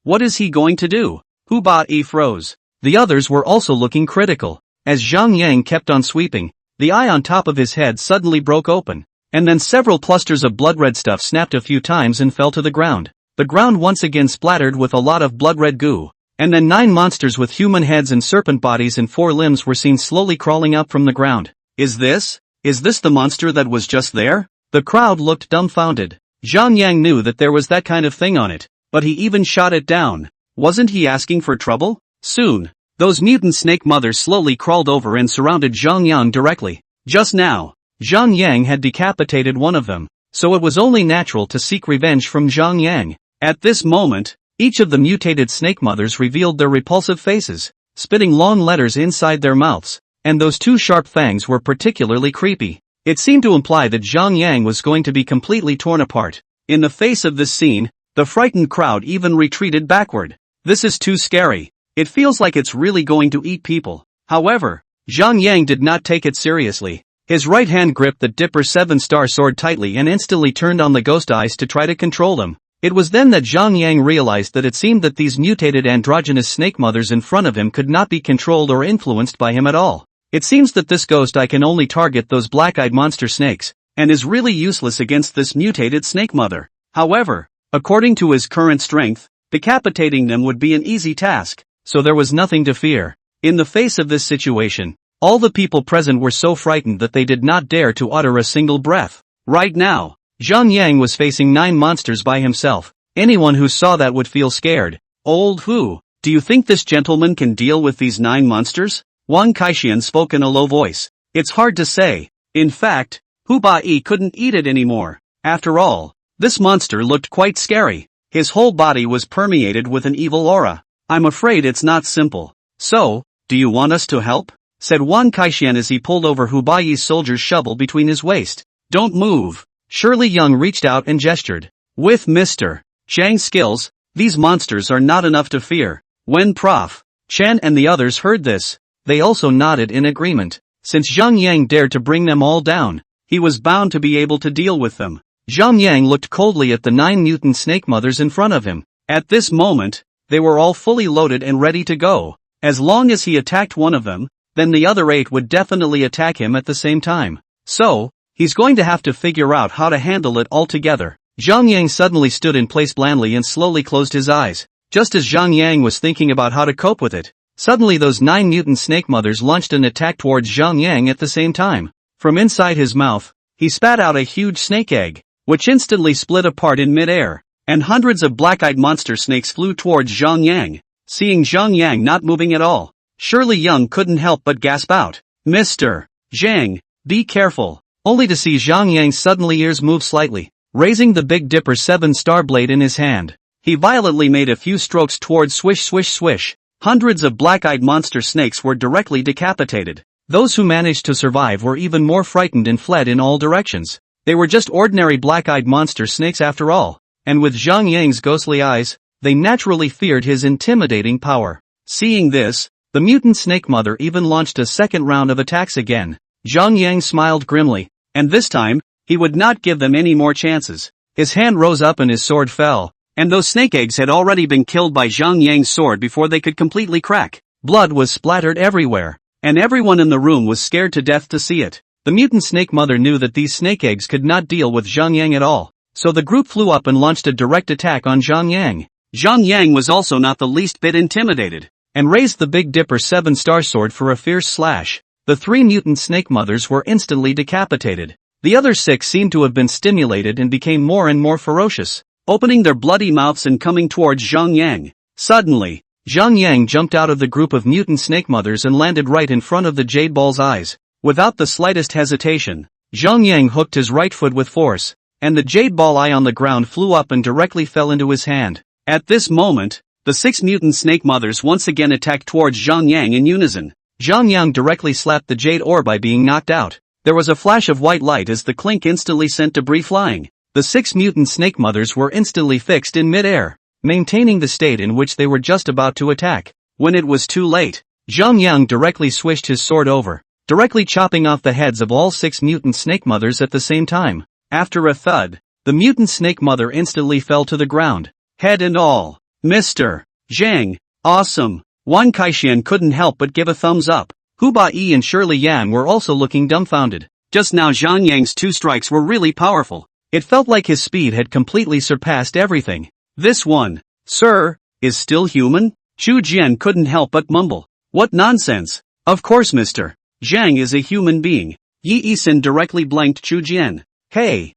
Speaker 1: what is he going to do? Hu Bai froze. The others were also looking critical. As Zhang Yang kept on sweeping, the eye on top of his head suddenly broke open, and then several clusters of blood-red stuff snapped a few times and fell to the ground. The ground once again splattered with a lot of blood-red goo. And then 9 monsters with human heads and serpent bodies and 4 limbs were seen slowly crawling up from the ground. Is this the monster that was just there? The crowd looked dumbfounded. Zhang Yang knew that there was that kind of thing on it, but he even shot it down. Wasn't he asking for trouble? Soon, those mutant snake mothers slowly crawled over and surrounded Zhang Yang directly. Just now, Zhang Yang had decapitated one of them, so it was only natural to seek revenge from Zhang Yang. At this moment, each of the mutated snake mothers revealed their repulsive faces, spitting long letters inside their mouths, and those 2 sharp fangs were particularly creepy. It seemed to imply that Zhang Yang was going to be completely torn apart. In the face of this scene, the frightened crowd even retreated backward. This is too scary. It feels like it's really going to eat people. However, Zhang Yang did not take it seriously. His right hand gripped the Dipper 7-star sword tightly and instantly turned on the ghost eyes to try to control them. It was then that Zhang Yang realized that it seemed that these mutated androgynous snake mothers in front of him could not be controlled or influenced by him at all. It seems that this ghost eye can only target those black-eyed monster snakes, and is really useless against this mutated snake mother. However, according to his current strength, decapitating them would be an easy task, so there was nothing to fear. In the face of this situation, all the people present were so frightened that they did not dare to utter a single breath. Right now, Zhang Yang was facing 9 monsters by himself. Anyone who saw that would feel scared. Old Hu, do you think this gentleman can deal with these 9 monsters? Wang Kaixian spoke in a low voice. It's hard to say. In fact, Hu Bai couldn't eat it anymore. After all, this monster looked quite scary. His whole body was permeated with an evil aura. I'm afraid it's not simple. So, do you want us to help? Said Wang Kaixian as he pulled over Hu Bai's soldier's shovel between his waist. Don't move. Shirley Young reached out and gestured. With Mr. Zhang's skills, these monsters are not enough to fear. When Prof. Chen and the others heard this, they also nodded in agreement. Since Zhang Yang dared to bring them all down, he was bound to be able to deal with them. Zhang Yang looked coldly at the 9 mutant snake mothers in front of him. At this moment, they were all fully loaded and ready to go. As long as he attacked one of them, then the other 8 would definitely attack him at the same time. So, he's going to have to figure out how to handle it all together. Zhang Yang suddenly stood in place blandly and slowly closed his eyes. Just as Zhang Yang was thinking about how to cope with it, suddenly those 9 mutant snake mothers launched an attack towards Zhang Yang at the same time. From inside his mouth, he spat out a huge snake egg, which instantly split apart in midair, and hundreds of black-eyed monster snakes flew towards Zhang Yang. Seeing Zhang Yang not moving at all, Shirley Young couldn't help but gasp out, "Mr. Zhang, be careful," only to see Zhang Yang's suddenly ears move slightly, raising the Big Dipper 7-star blade in his hand. He violently made a few strokes towards swish swish swish. Hundreds of black-eyed monster snakes were directly decapitated. Those who managed to survive were even more frightened and fled in all directions. They were just ordinary black-eyed monster snakes after all, and with Zhang Yang's ghostly eyes, they naturally feared his intimidating power. Seeing this, the mutant snake mother even launched a second round of attacks again. Zhang Yang smiled grimly, and this time, he would not give them any more chances. His hand rose up and his sword fell, and those snake eggs had already been killed by Zhang Yang's sword before they could completely crack. Blood was splattered everywhere, and everyone in the room was scared to death to see it. The mutant snake mother knew that these snake eggs could not deal with Zhang Yang at all, so the group flew up and launched a direct attack on Zhang Yang. Zhang Yang was also not the least bit intimidated, and raised the Big Dipper 7-star sword for a fierce slash. The 3 mutant snake mothers were instantly decapitated. The other 6 seemed to have been stimulated and became more and more ferocious, opening their bloody mouths and coming towards Zhang Yang. Suddenly, Zhang Yang jumped out of the group of mutant snake mothers and landed right in front of the jade ball's eyes. Without the slightest hesitation, Zhang Yang hooked his right foot with force, and the jade ball eye on the ground flew up and directly fell into his hand. At this moment, the 6 mutant snake mothers once again attacked towards Zhang Yang in unison. Zhang Yang directly slapped the jade ore by being knocked out. There was a flash of white light as the clink instantly sent debris flying. The 6 mutant snake mothers were instantly fixed in mid-air, maintaining the state in which they were just about to attack. When it was too late, Zhang Yang directly swished his sword over, directly chopping off the heads of all 6 mutant snake mothers at the same time. After a thud, the mutant snake mother instantly fell to the ground, head and all. "Mr. Zhang, awesome." Wang Kaixian couldn't help but give a thumbs up. Hu Bai and Shirley Yan were also looking dumbfounded. Just now Zhang Yang's 2 strikes were really powerful. It felt like his speed had completely surpassed everything. "This one, sir, is still human?" Chu Jian couldn't help but mumble. "What nonsense. Of course Mr. Zhang is a human being." Yi Yisin directly blanked Chu Jian. Hey,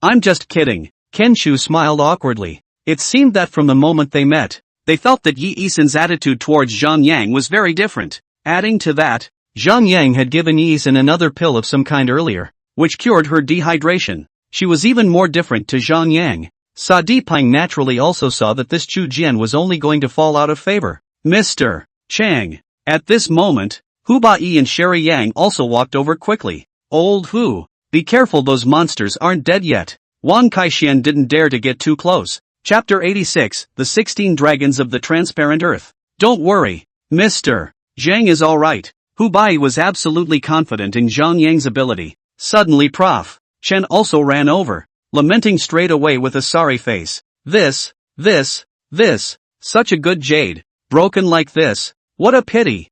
Speaker 1: I'm just kidding." Ken Shu smiled awkwardly. It seemed that from the moment they met, they felt that Yi Yisin's attitude towards Zhang Yang was very different. Adding to that, Zhang Yang had given Yi Yisin another pill of some kind earlier, which cured her dehydration. She was even more different to Zhang Yang. Sa Dipang naturally also saw that this Chu Jian was only going to fall out of favor. "Mr. Chang." At this moment, Hu Bai and Sherry Yang also walked over quickly. "Old Hu, be careful, those monsters aren't dead yet." Wang Kaixian didn't dare to get too close. Chapter 86, The 16 Dragons of the Transparent Earth. "Don't worry, Mr. Zhang is alright." Hu Bai was absolutely confident in Zhang Yang's ability. Suddenly Prof. Chen also ran over, lamenting straight away with a sorry face. This, such a good jade, broken like this. What a pity.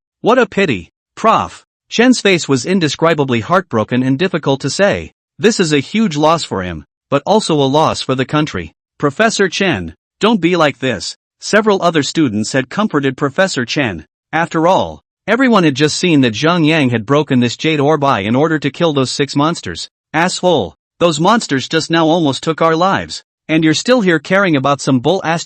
Speaker 1: Prof. Chen's face was indescribably heartbroken and difficult to say. This is a huge loss for him, but also a loss for the country. "Professor Chen, don't be like this." Several other students had comforted Professor Chen. After all, everyone had just seen that Zhang Yang had broken this jade orb in order to kill those 6 monsters. "Asshole, those monsters just now almost took our lives. And you're still here caring about some bull *****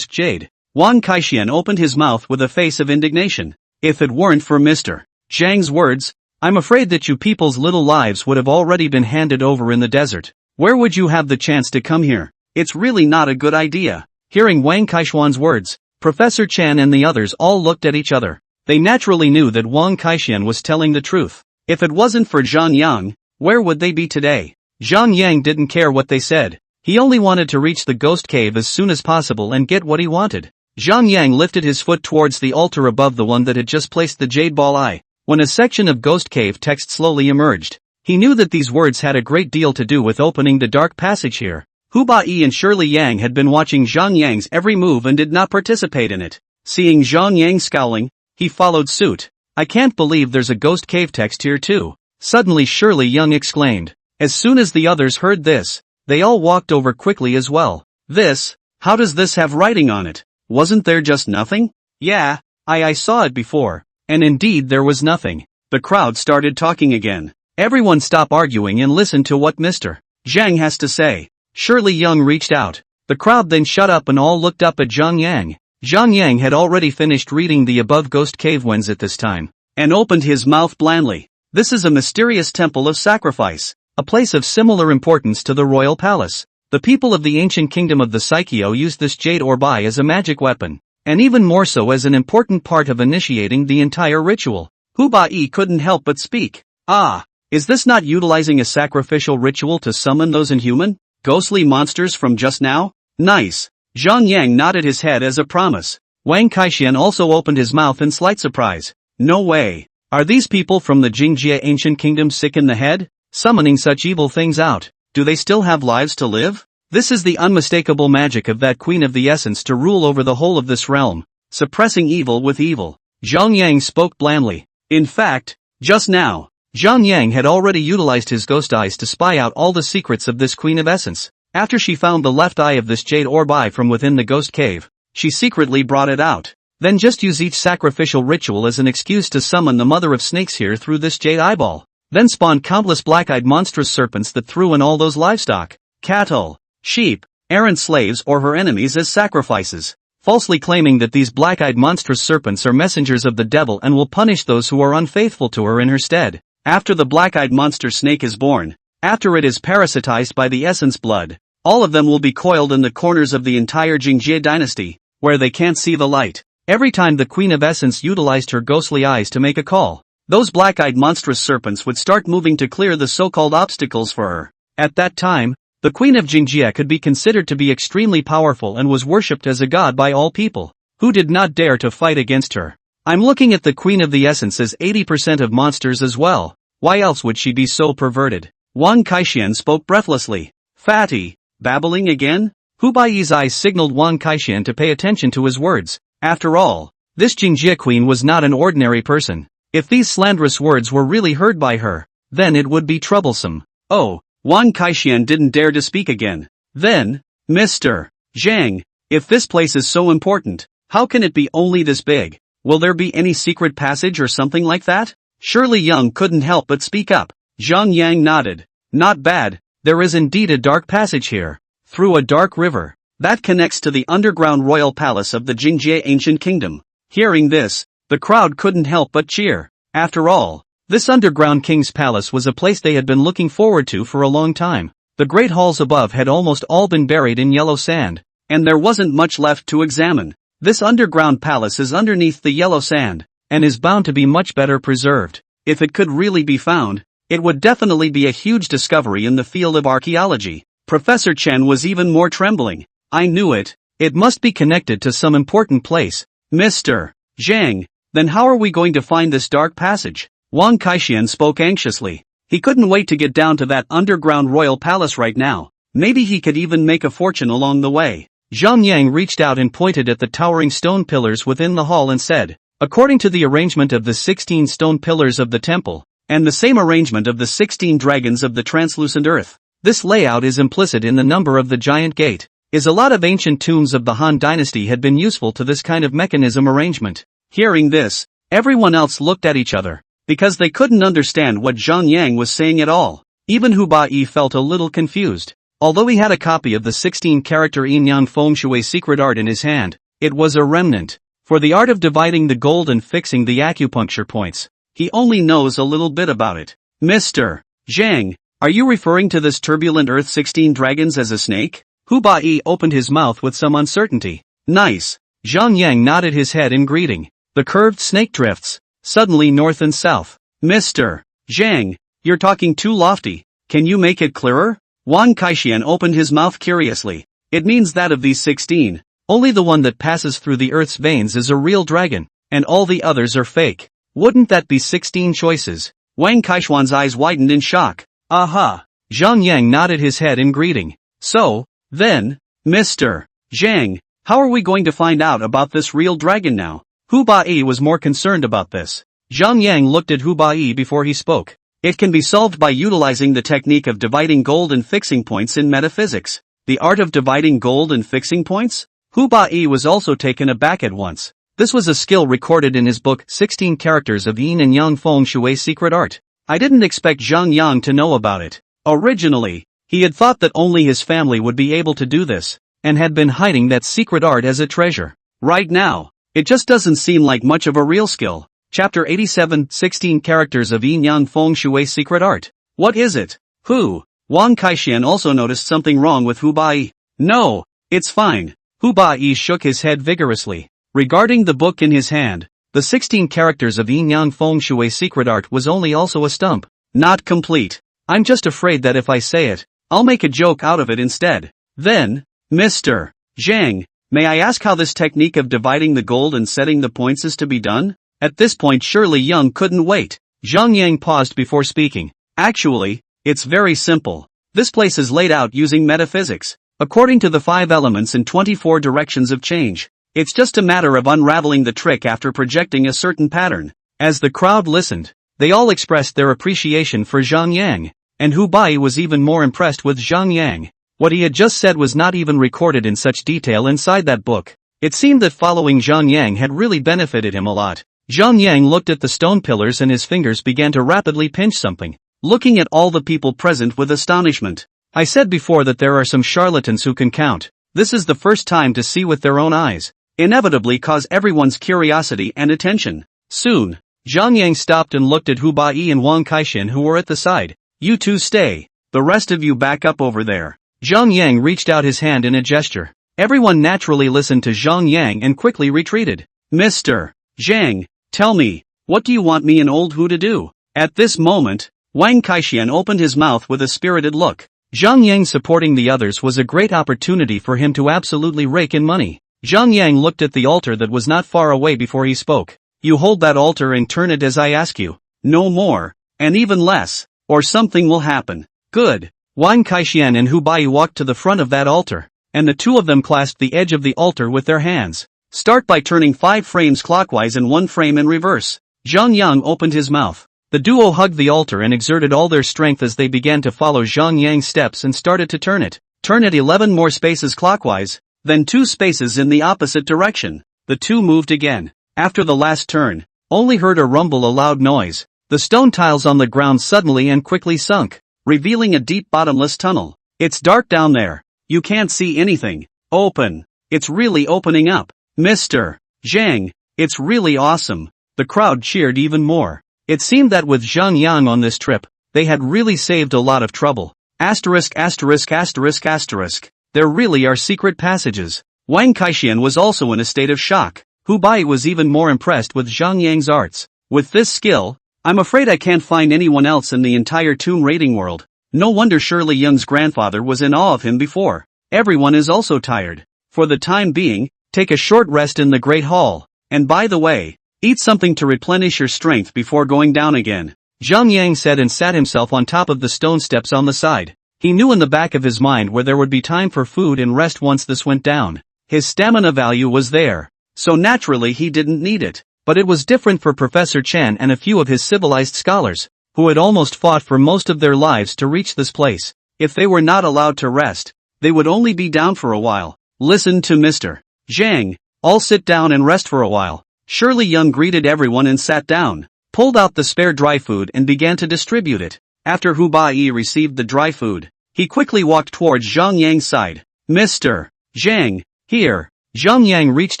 Speaker 1: jade." Wang Kaixian opened his mouth with a face of indignation. If it weren't for Mr. Zhang's words, I'm afraid that you people's little lives would have already been handed over in the desert. Where would you have the chance to come here? It's really not a good idea. Hearing Wang Kaixian's words, Professor Chen and the others all looked at each other. They naturally knew that Wang Kaixian was telling the truth. If it wasn't for Zhang Yang, where would they be today? Zhang Yang didn't care what they said. He only wanted to reach the ghost cave as soon as possible and get what he wanted. Zhang Yang lifted his foot towards the altar above the one that had just placed the jade ball eye. when a section of Ghost Cave text slowly emerged. He knew that these words had a great deal to do with opening the dark passage here. Hu Bai and Shirley Yang had been watching Zhang Yang's every move and did not participate in it. Seeing Zhang Yang scowling, he followed suit. I can't believe there's a Ghost Cave text here too. Suddenly Shirley Yang exclaimed. As soon as the others heard this, they all walked over quickly as well. This? How does this have writing on it? Wasn't there just nothing? Yeah, I saw it before. And indeed there was nothing. The crowd started talking again. Everyone stop arguing and listen to what Mr. Zhang has to say. Shirley Yang reached out. The crowd then shut up and all looked up at Zhang Yang. Zhang Yang had already finished reading the above Ghost Cave ones at this time, and opened his mouth blandly. This is a mysterious temple of sacrifice, a place of similar importance to the royal palace. The people of the ancient kingdom of the Psycheo used this jade orbai as a magic weapon, and even more so as an important part of initiating the entire ritual. Hu Bai couldn't help but speak. Ah, is this not utilizing a sacrificial ritual to summon those inhuman, ghostly monsters from just now? Nice. Zhang Yang nodded his head as a promise. Wang Kaixian also opened his mouth in slight surprise. No way. Are these people from the Jingjie ancient kingdom sick in the head, summoning such evil things out? Do they still have lives to live? This is the unmistakable magic of that Queen of the Essence to rule over the whole of this realm, suppressing evil with evil. Zhang Yang spoke blandly. In fact, just now, Zhang Yang had already utilized his ghost eyes to spy out all the secrets of this Queen of Essence. After she found the left eye of this jade orbai from within the ghost cave, she secretly brought it out. Then just use each sacrificial ritual as an excuse to summon the mother of snakes here through this jade eyeball. Then spawn countless black-eyed monstrous serpents that threw in all those livestock, cattle, sheep, errant slaves or her enemies as sacrifices, falsely claiming that these black-eyed monstrous serpents are messengers of the devil and will punish those who are unfaithful to her in her stead. After the black-eyed monster snake is born, after it is parasitized by the essence blood, all of them will be coiled in the corners of the entire Jingjie dynasty, where they can't see the light. Every time the Queen of Essence utilized her ghostly eyes to make a call, those black-eyed monstrous serpents would start moving to clear the so-called obstacles for her. At that time, the Queen of Jingjie could be considered to be extremely powerful and was worshipped as a god by all people, who did not dare to fight against her. I'm looking at the Queen of the Essence as 80% of monsters as well. Why else would she be so perverted? Wang Kaixian spoke breathlessly. Fatty. Babbling again? Hu Bai's eyes signaled Wang Kaixian to pay attention to his words. After all, this Jingjie queen was not an ordinary person. If these slanderous words were really heard by her, then it would be troublesome. Oh, Wang Kaixian didn't dare to speak again. Then, Mr. Zhang, if this place is so important, how can it be only this big? Will there be any secret passage or something like that? Shirley Yang couldn't help but speak up. Zhang Yang nodded. Not bad, there is indeed a dark passage here, through a dark river, that connects to the underground royal palace of the Jingjie ancient kingdom. Hearing this, the crowd couldn't help but cheer. After all, this underground king's palace was a place they had been looking forward to for a long time. The great halls above had almost all been buried in yellow sand, and there wasn't much left to examine. This underground palace is underneath the yellow sand, and is bound to be much better preserved. If it could really be found, it would definitely be a huge discovery in the field of archaeology. Professor Chen was even more trembling. I knew it. It must be connected to some important place. Mr. Zhang, then how are we going to find this dark passage? Wang Kaixian spoke anxiously. He couldn't wait to get down to that underground royal palace right now. Maybe he could even make a fortune along the way. Zhang Yang reached out and pointed at the towering stone pillars within the hall and said, according to the arrangement of the 16 stone pillars of the temple, and the same arrangement of the 16 dragons of the translucent earth, this layout is implicit in the number of the giant gate. A lot of ancient tombs of the Han dynasty had been useful to this kind of mechanism arrangement. Hearing this, everyone else looked at each other, because they couldn't understand what Zhang Yang was saying at all. Even Hu Bai felt a little confused. Although he had a copy of the 16-character Yin Yang Feng Shui secret art in his hand, it was a remnant. For the art of dividing the gold and fixing the acupuncture points, he only knows a little bit about it. Mr. Zhang, are you referring to this turbulent Earth 16 dragons as a snake? Hu Bai opened his mouth with some uncertainty. Nice. Zhang Yang nodded his head in greeting. The curved snake drifts, suddenly north and south. Mr. Zhang, you're talking too lofty. Can you make it clearer? Wang Kaixian opened his mouth curiously. It means that of these 16, only the one that passes through the Earth's veins is a real dragon, and all the others are fake. Wouldn't that be 16 choices? Wang Kaishuan's eyes widened in shock. Aha! Zhang Yang nodded his head in greeting. So, then, Mr. Zhang, how are we going to find out about this real dragon now? Hu Bai was more concerned about this. Zhang Yang looked at Hu Bai before he spoke. It can be solved by utilizing the technique of dividing gold and fixing points in metaphysics. The art of dividing gold and fixing points? Hu Bai was also taken aback at once. This was a skill recorded in his book 16 Characters of Yin and Yang Feng Shui's Secret Art. I didn't expect Zhang Yang to know about it. Originally, he had thought that only his family would be able to do this, and had been hiding that secret art as a treasure. Right now, it just doesn't seem like much of a real skill. Chapter 87, 16 Characters of Yin Yang Feng Shui's Secret Art. What is it? Wang Kaixian also noticed something wrong with Hu Bai. No, it's fine. Hu Bai shook his head vigorously. Regarding the book in his hand, the 16 Characters of Yin Yang Feng Shui's Secret Art was only also a stump. Not complete. I'm just afraid that if I say it, I'll make a joke out of it instead. Then, Mr. Zhang, may I ask how this technique of dividing the gold and setting the points is to be done? At this point Shirley Young couldn't wait. Zhang Yang paused before speaking. Actually, it's very simple. This place is laid out using metaphysics, according to the 5 elements and 24 directions of change. It's just a matter of unraveling the trick after projecting a certain pattern. As the crowd listened, they all expressed their appreciation for Zhang Yang, and Hu Bai was even more impressed with Zhang Yang. What he had just said was not even recorded in such detail inside that book. It seemed that following Zhang Yang had really benefited him a lot. Zhang Yang looked at the stone pillars and his fingers began to rapidly pinch something, looking at all the people present with astonishment. I said before that there are some charlatans who can count. This is the first time to see with their own eyes. Inevitably cause everyone's curiosity and attention. Soon, Zhang Yang stopped and looked at Hu Bai and Wang Kaishan who were at the side. You two stay. The rest of you back up over there. Zhang Yang reached out his hand in a gesture. Everyone naturally listened to Zhang Yang and quickly retreated. Mr. Zhang, tell me, what do you want me and old Hu to do? At this moment, Wang Kaixian opened his mouth with a spirited look. Zhang Yang supporting the others was a great opportunity for him to absolutely rake in money. Zhang Yang looked at the altar that was not far away before he spoke. You hold that altar and turn it as I ask you. No more, and even less, or something will happen. Good. Wang Kaixian and Hu Bai walked to the front of that altar, and the two of them clasped the edge of the altar with their hands. Start by turning 5 frames clockwise and 1 frame in reverse. Zhang Yang opened his mouth. The duo hugged the altar and exerted all their strength as they began to follow Zhang Yang's steps and started to turn it. Turn it 11 more spaces clockwise, then 2 spaces in the opposite direction. The two moved again. After the last turn, only heard a rumble, a loud noise. The stone tiles on the ground suddenly and quickly sunk, revealing a deep bottomless tunnel. It's dark down there. You can't see anything. Open. It's really opening up. Mr. Zhang, it's really awesome. The crowd cheered even more. It seemed that with Zhang Yang on this trip, they had really saved a lot of trouble. Asterisk asterisk asterisk asterisk. There really are secret passages. Wang Kaixian was also in a state of shock. Hu Bai was even more impressed with Zhang Yang's arts. With this skill, I'm afraid I can't find anyone else in the entire tomb raiding world. No wonder Shirley Young's grandfather was in awe of him before. Everyone is also tired. For the time being, take a short rest in the Great Hall. And by the way, eat something to replenish your strength before going down again. Zhang Yang said and sat himself on top of the stone steps on the side. He knew in the back of his mind where there would be time for food and rest once this went down. His stamina value was there, so naturally he didn't need it. But it was different for Professor Chen and a few of his civilized scholars, who had almost fought for most of their lives to reach this place. If they were not allowed to rest, they would only be down for a while. Listen to Mr. Zhang, all sit down and rest for a while. Shirley Young greeted everyone and sat down, pulled out the spare dry food and began to distribute it. After Hu Bai received the dry food, he quickly walked towards Zhang Yang's side. Mr. Zhang, here. Zhang Yang reached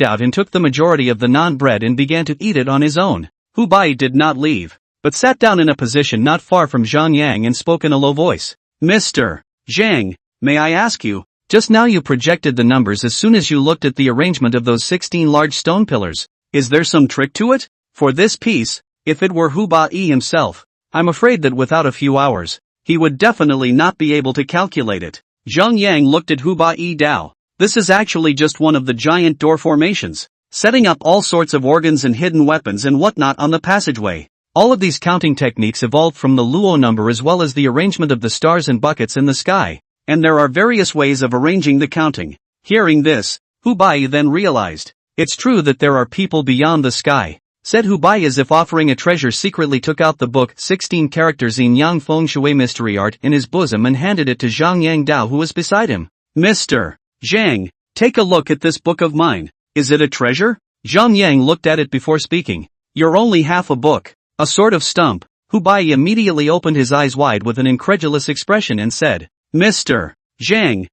Speaker 1: out and took the majority of the naan bread and began to eat it on his own. Hu Bai did not leave, but sat down in a position not far from Zhang Yang and spoke in a low voice. Mr. Zhang, may I ask you, just now you projected the numbers as soon as you looked at the arrangement of those 16 large stone pillars. Is there some trick to it? For this piece, if it were Hu Bai himself, I'm afraid that without a few hours, he would definitely not be able to calculate it. Zhang Yang looked at Hu Bai Dao. This is actually just one of the giant door formations. setting up all sorts of organs and hidden weapons and whatnot on the passageway. All of these counting techniques evolved from the Luo number as well as the arrangement of the stars and buckets in the sky, and there are various ways of arranging the counting. Hearing this, Hubai then realized, "It's true that there are people beyond the sky," said Hubai as if offering a treasure, secretly took out the book 16 characters in Yang Feng Shui mystery art in his bosom and handed it to Zhang Yang Dao, who was beside him. "Mr. Zhang, take a look at this book of mine. Is it a treasure?" Zhang Yang looked at it before speaking. "You're only half a book. A sort of stump." Hubai immediately opened his eyes wide with an incredulous expression and said, "Mr. Zhang,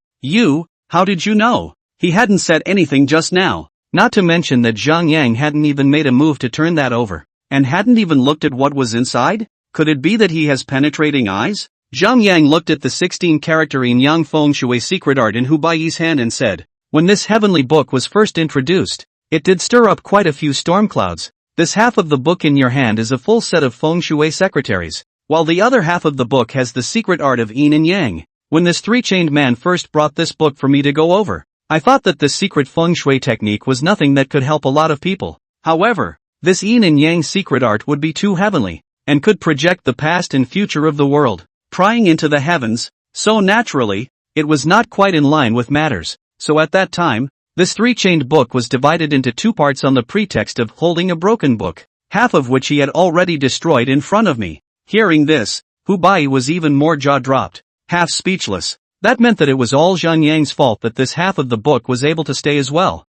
Speaker 1: how did you know?" He hadn't said anything just now. Not to mention that Zhang Yang hadn't even made a move to turn that over, and hadn't even looked at what was inside? Could it be that he has penetrating eyes? Zhang Yang looked at the 16-character in Yang Feng Shui secret art in Hubai's hand and said, "When this heavenly book was first introduced, it did stir up quite a few storm clouds. This half of the book in your hand is a full set of Feng Shui secretaries, while the other half of the book has the secret art of Yin and Yang. When this three-chained man first brought this book for me to go over, I thought that this secret Feng Shui technique was nothing that could help a lot of people. However, this Yin and Yang secret art would be too heavenly, and could project the past and future of the world, prying into the heavens, so naturally, it was not quite in line with matters. So at that time, this three-chained book was divided into two parts on the pretext of holding a broken book, half of which he had already destroyed in front of me." Hearing this, Hubai was even more jaw-dropped, half speechless. That meant that it was all Zhang Yang's fault that this half of the book was able to stay as well.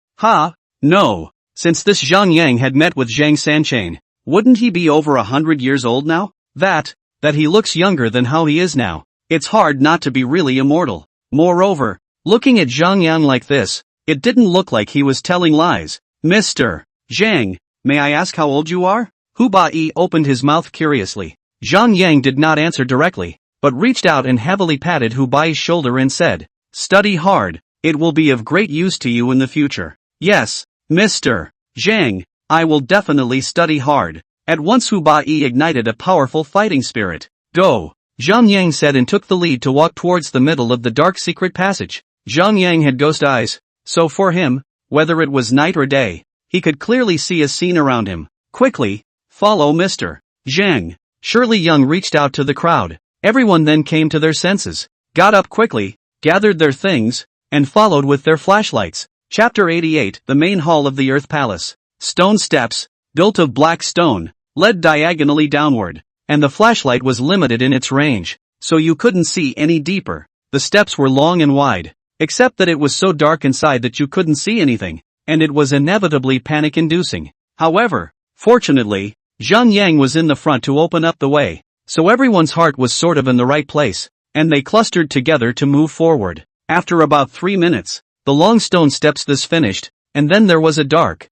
Speaker 1: No. Since this Zhang Yang had met with Zhang Sanchain, wouldn't he be over 100 years old now? That he looks younger than how he is now. It's hard not to be really immortal. Moreover, looking at Zhang Yang like this, it didn't look like he was telling lies. "Mr. Zhang, may I ask how old you are?" Hubai opened his mouth curiously. Zhang Yang did not answer directly, but reached out and heavily patted Hubai's shoulder and said, "Study hard. It will be of great use to you in the future." "Yes, Mr. Zhang, I will definitely study hard." At once Hubai ignited a powerful fighting spirit. "Go," Zhang Yang said and took the lead to walk towards the middle of the dark secret passage. Zhang Yang had ghost eyes, so for him, whether it was night or day, he could clearly see a scene around him. "Quickly, follow Mr. Zhang." Shirley Young reached out to the crowd. Everyone then came to their senses, got up quickly, gathered their things, and followed with their flashlights. Chapter 88, the main hall of the Earth Palace. Stone steps, built of black stone, led diagonally downward, and the flashlight was limited in its range, so you couldn't see any deeper. The steps were long and wide, except that it was so dark inside that you couldn't see anything, and it was inevitably panic-inducing. However, fortunately, Zhang Yang was in the front to open up the way, so everyone's heart was sort of in the right place, and they clustered together to move forward. After about 3 minutes, the long stone steps this finished, and then there was a dark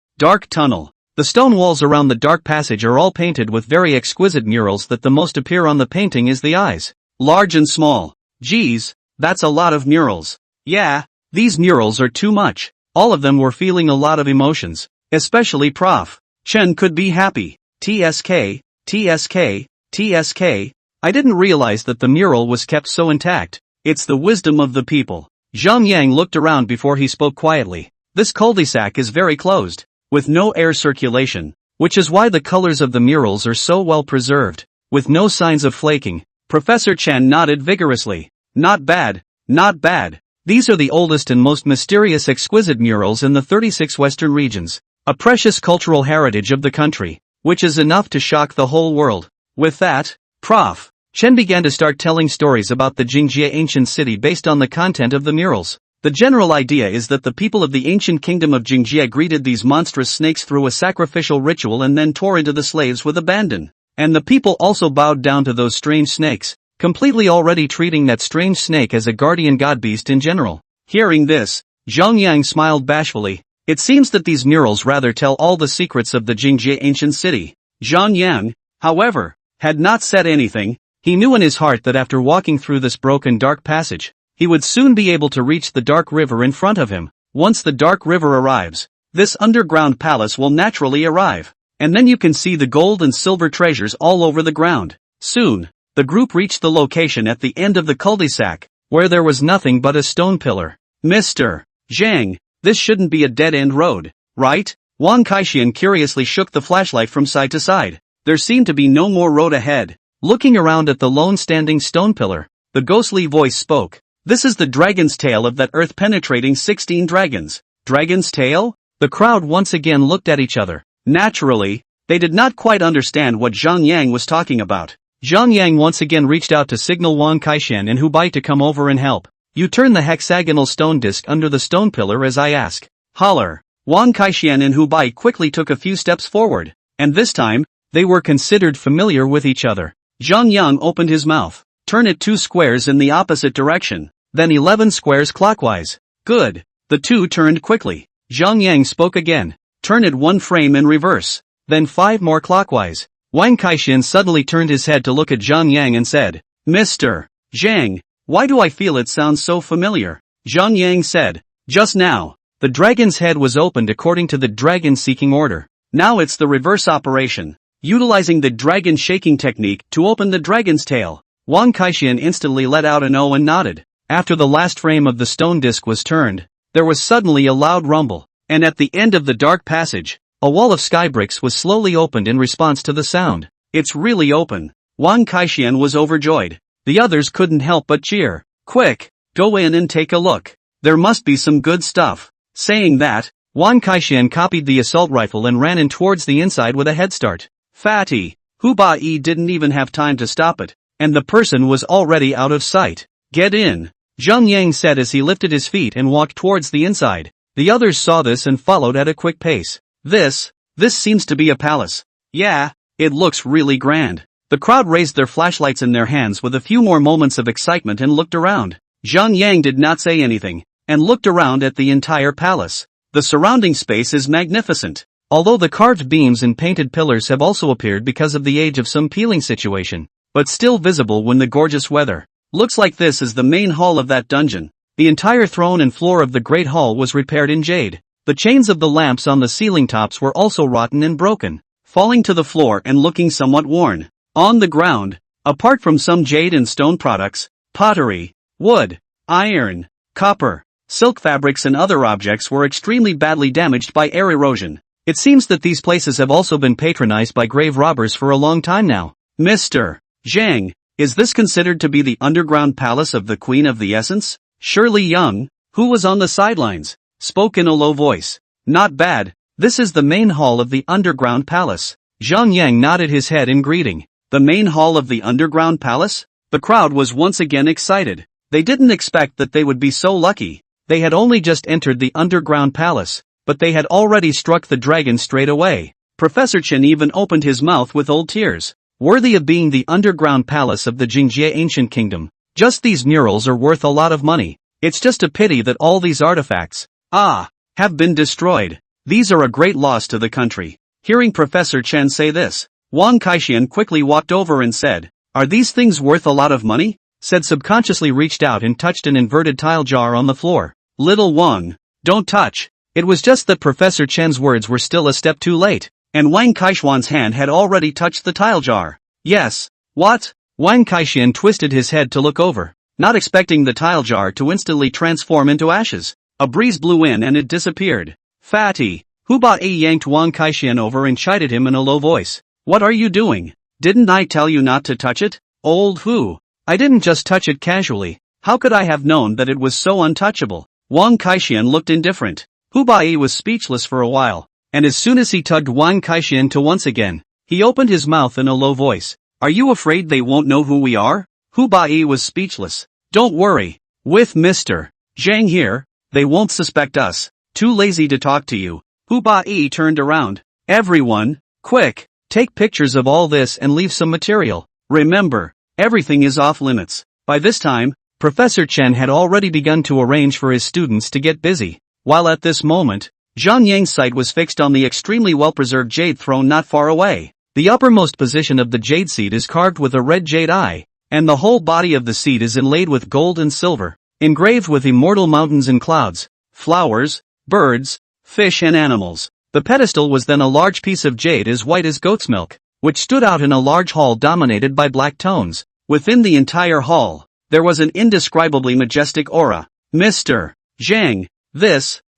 Speaker 1: tunnel. The stone walls around the dark passage are all painted with very exquisite murals that the most appear on the painting is the eyes. Large and small. Geez, that's a lot of murals. Yeah, these murals are too much. All of them were feeling a lot of emotions, especially Prof. Chen could be happy. TSK, TSK, TSK, I didn't realize that the mural was kept so intact. It's the wisdom of the people. Zhang Yang looked around before he spoke quietly. This cul-de-sac is very closed, with no air circulation, which is why the colors of the murals are so well preserved, with no signs of flaking. Professor Chen nodded vigorously. Not bad, not bad. These are the oldest and most mysterious exquisite murals in the 36 western regions, a precious cultural heritage of the country, which is enough to shock the whole world. With that, Prof. Chen began to start telling stories about the Jingjie ancient city based on the content of the murals. The general idea is that the people of the ancient kingdom of Jingjie greeted these monstrous snakes through a sacrificial ritual and then tore into the slaves with abandon. And the people also bowed down to those strange snakes, completely already treating that strange snake as a guardian god beast in general. Hearing this, Zhang Yang smiled bashfully. It seems that these murals rather tell all the secrets of the Jingjie ancient city. Zhang Yang, however, had not said anything. He knew in his heart that after walking through this broken dark passage, he would soon be able to reach the dark river in front of him. Once the dark river arrives, this underground palace will naturally arrive, and then you can see the gold and silver treasures all over the ground. Soon, the group reached the location at the end of the cul-de-sac, where there was nothing but a stone pillar. "Mr. Zhang, this shouldn't be a dead-end road, right?" Wang Kaixian curiously shook the flashlight from side to side. There seemed to be no more road ahead. Looking around at the lone standing stone pillar, the ghostly voice spoke. This is the dragon's tail of that earth-penetrating 16 dragons. Dragon's tail? The crowd once again looked at each other. Naturally, they did not quite understand what Zhang Yang was talking about. Zhang Yang once again reached out to signal Wang Kaixian and Hubei to come over and help. You turn the hexagonal stone disc under the stone pillar as I ask. Holler. Wang Kaixian and Hubei quickly took a few steps forward, and this time, they were considered familiar with each other. Zhang Yang opened his mouth. Turn it 2 squares in the opposite direction, then 11 squares clockwise. Good. The two turned quickly. Zhang Yang spoke again. Turn it 1 frame in reverse, then 5 more clockwise. Wang Kaixian suddenly turned his head to look at Zhang Yang and said, Mr. Zhang, why do I feel it sounds so familiar? Zhang Yang said, just now, the dragon's head was opened according to the dragon-seeking order. Now it's the reverse operation, utilizing the dragon shaking technique to open the dragon's tail. Wang Kaixian instantly let out an "oh" and nodded. After the last frame of the stone disc was turned, there was suddenly a loud rumble, and at the end of the dark passage, a wall of sky bricks was slowly opened in response to the sound. It's really open. Wang Kaixian was overjoyed. The others couldn't help but cheer. Quick, go in and take a look. There must be some good stuff. Saying that, Wang Kaixian copied the assault rifle and ran in towards the inside with a head start. Fatty, Hubei didn't even have time to stop it, and the person was already out of sight. Get in, Zhang Yang said as he lifted his feet and walked towards the inside. The others saw this and followed at a quick pace. This seems to be a palace. Yeah, it looks really grand. The crowd raised their flashlights in their hands with a few more moments of excitement and looked around. Zhang Yang did not say anything, and looked around at the entire palace. The surrounding space is magnificent. Although the carved beams and painted pillars have also appeared because of the age of some peeling situation, but still visible when the gorgeous weather. Looks like this is the main hall of that dungeon. The entire throne and floor of the great hall was repaired in jade. The chains of the lamps on the ceiling tops were also rotten and broken, falling to the floor and looking somewhat worn. On the ground, apart from some jade and stone products, pottery, wood, iron, copper, silk fabrics and other objects were extremely badly damaged by air erosion. It seems that these places have also been patronized by grave robbers for a long time now. Mr. Zhang, is this considered to be the underground palace of the Queen of the Essence? Shirley Young, who was on the sidelines, spoke in a low voice. Not bad, this is the main hall of the underground palace. Zhang Yang nodded his head in greeting. The main hall of the underground palace? The crowd was once again excited. They didn't expect that they would be so lucky. They had only just entered the underground palace, but they had already struck the dragon straight away. Professor Chen even opened his mouth with old tears. Worthy of being the underground palace of the Jingjie ancient kingdom. Just these murals are worth a lot of money. It's just a pity that all these artifacts, have been destroyed. These are a great loss to the country. Hearing Professor Chen say this, Wang Kaixian quickly walked over and said, are these things worth a lot of money? Said subconsciously reached out and touched an inverted tile jar on the floor. Little Wang, don't touch. It was just that Professor Chen's words were still a step too late, and Wang Kaixian's hand had already touched the tile jar. Yes. What? Wang Kaixian twisted his head to look over, not expecting the tile jar to instantly transform into ashes. A breeze blew in and it disappeared. Fatty, Hubei yanked Wang Kaixian over and chided him in a low voice. What are you doing? Didn't I tell you not to touch it? Old Hu. I didn't just touch it casually. How could I have known that it was so untouchable? Wang Kaixian looked indifferent. Hubei was speechless for a while, and as soon as he tugged Wang Kaixian to once again, he opened his mouth in a low voice. Are you afraid they won't know who we are? Hubei was speechless. Don't worry. With Mr. Zhang here, they won't suspect us. Too lazy to talk to you. Hubei turned around. Everyone, quick, take pictures of all this and leave some material. Remember, everything is off limits. By this time, Professor Chen had already begun to arrange for his students to get busy, while at this moment, Zhang Yang's sight was fixed on the extremely well-preserved jade throne not far away. The uppermost position of the jade seat is carved with a red jade eye, and the whole body of the seat is inlaid with gold and silver, engraved with immortal mountains and clouds, flowers, birds, fish and animals. The pedestal was then a large piece of jade as white as goat's milk, which stood out in a large hall dominated by black tones. Within the entire hall, there was an indescribably majestic aura. Mr. Zhang,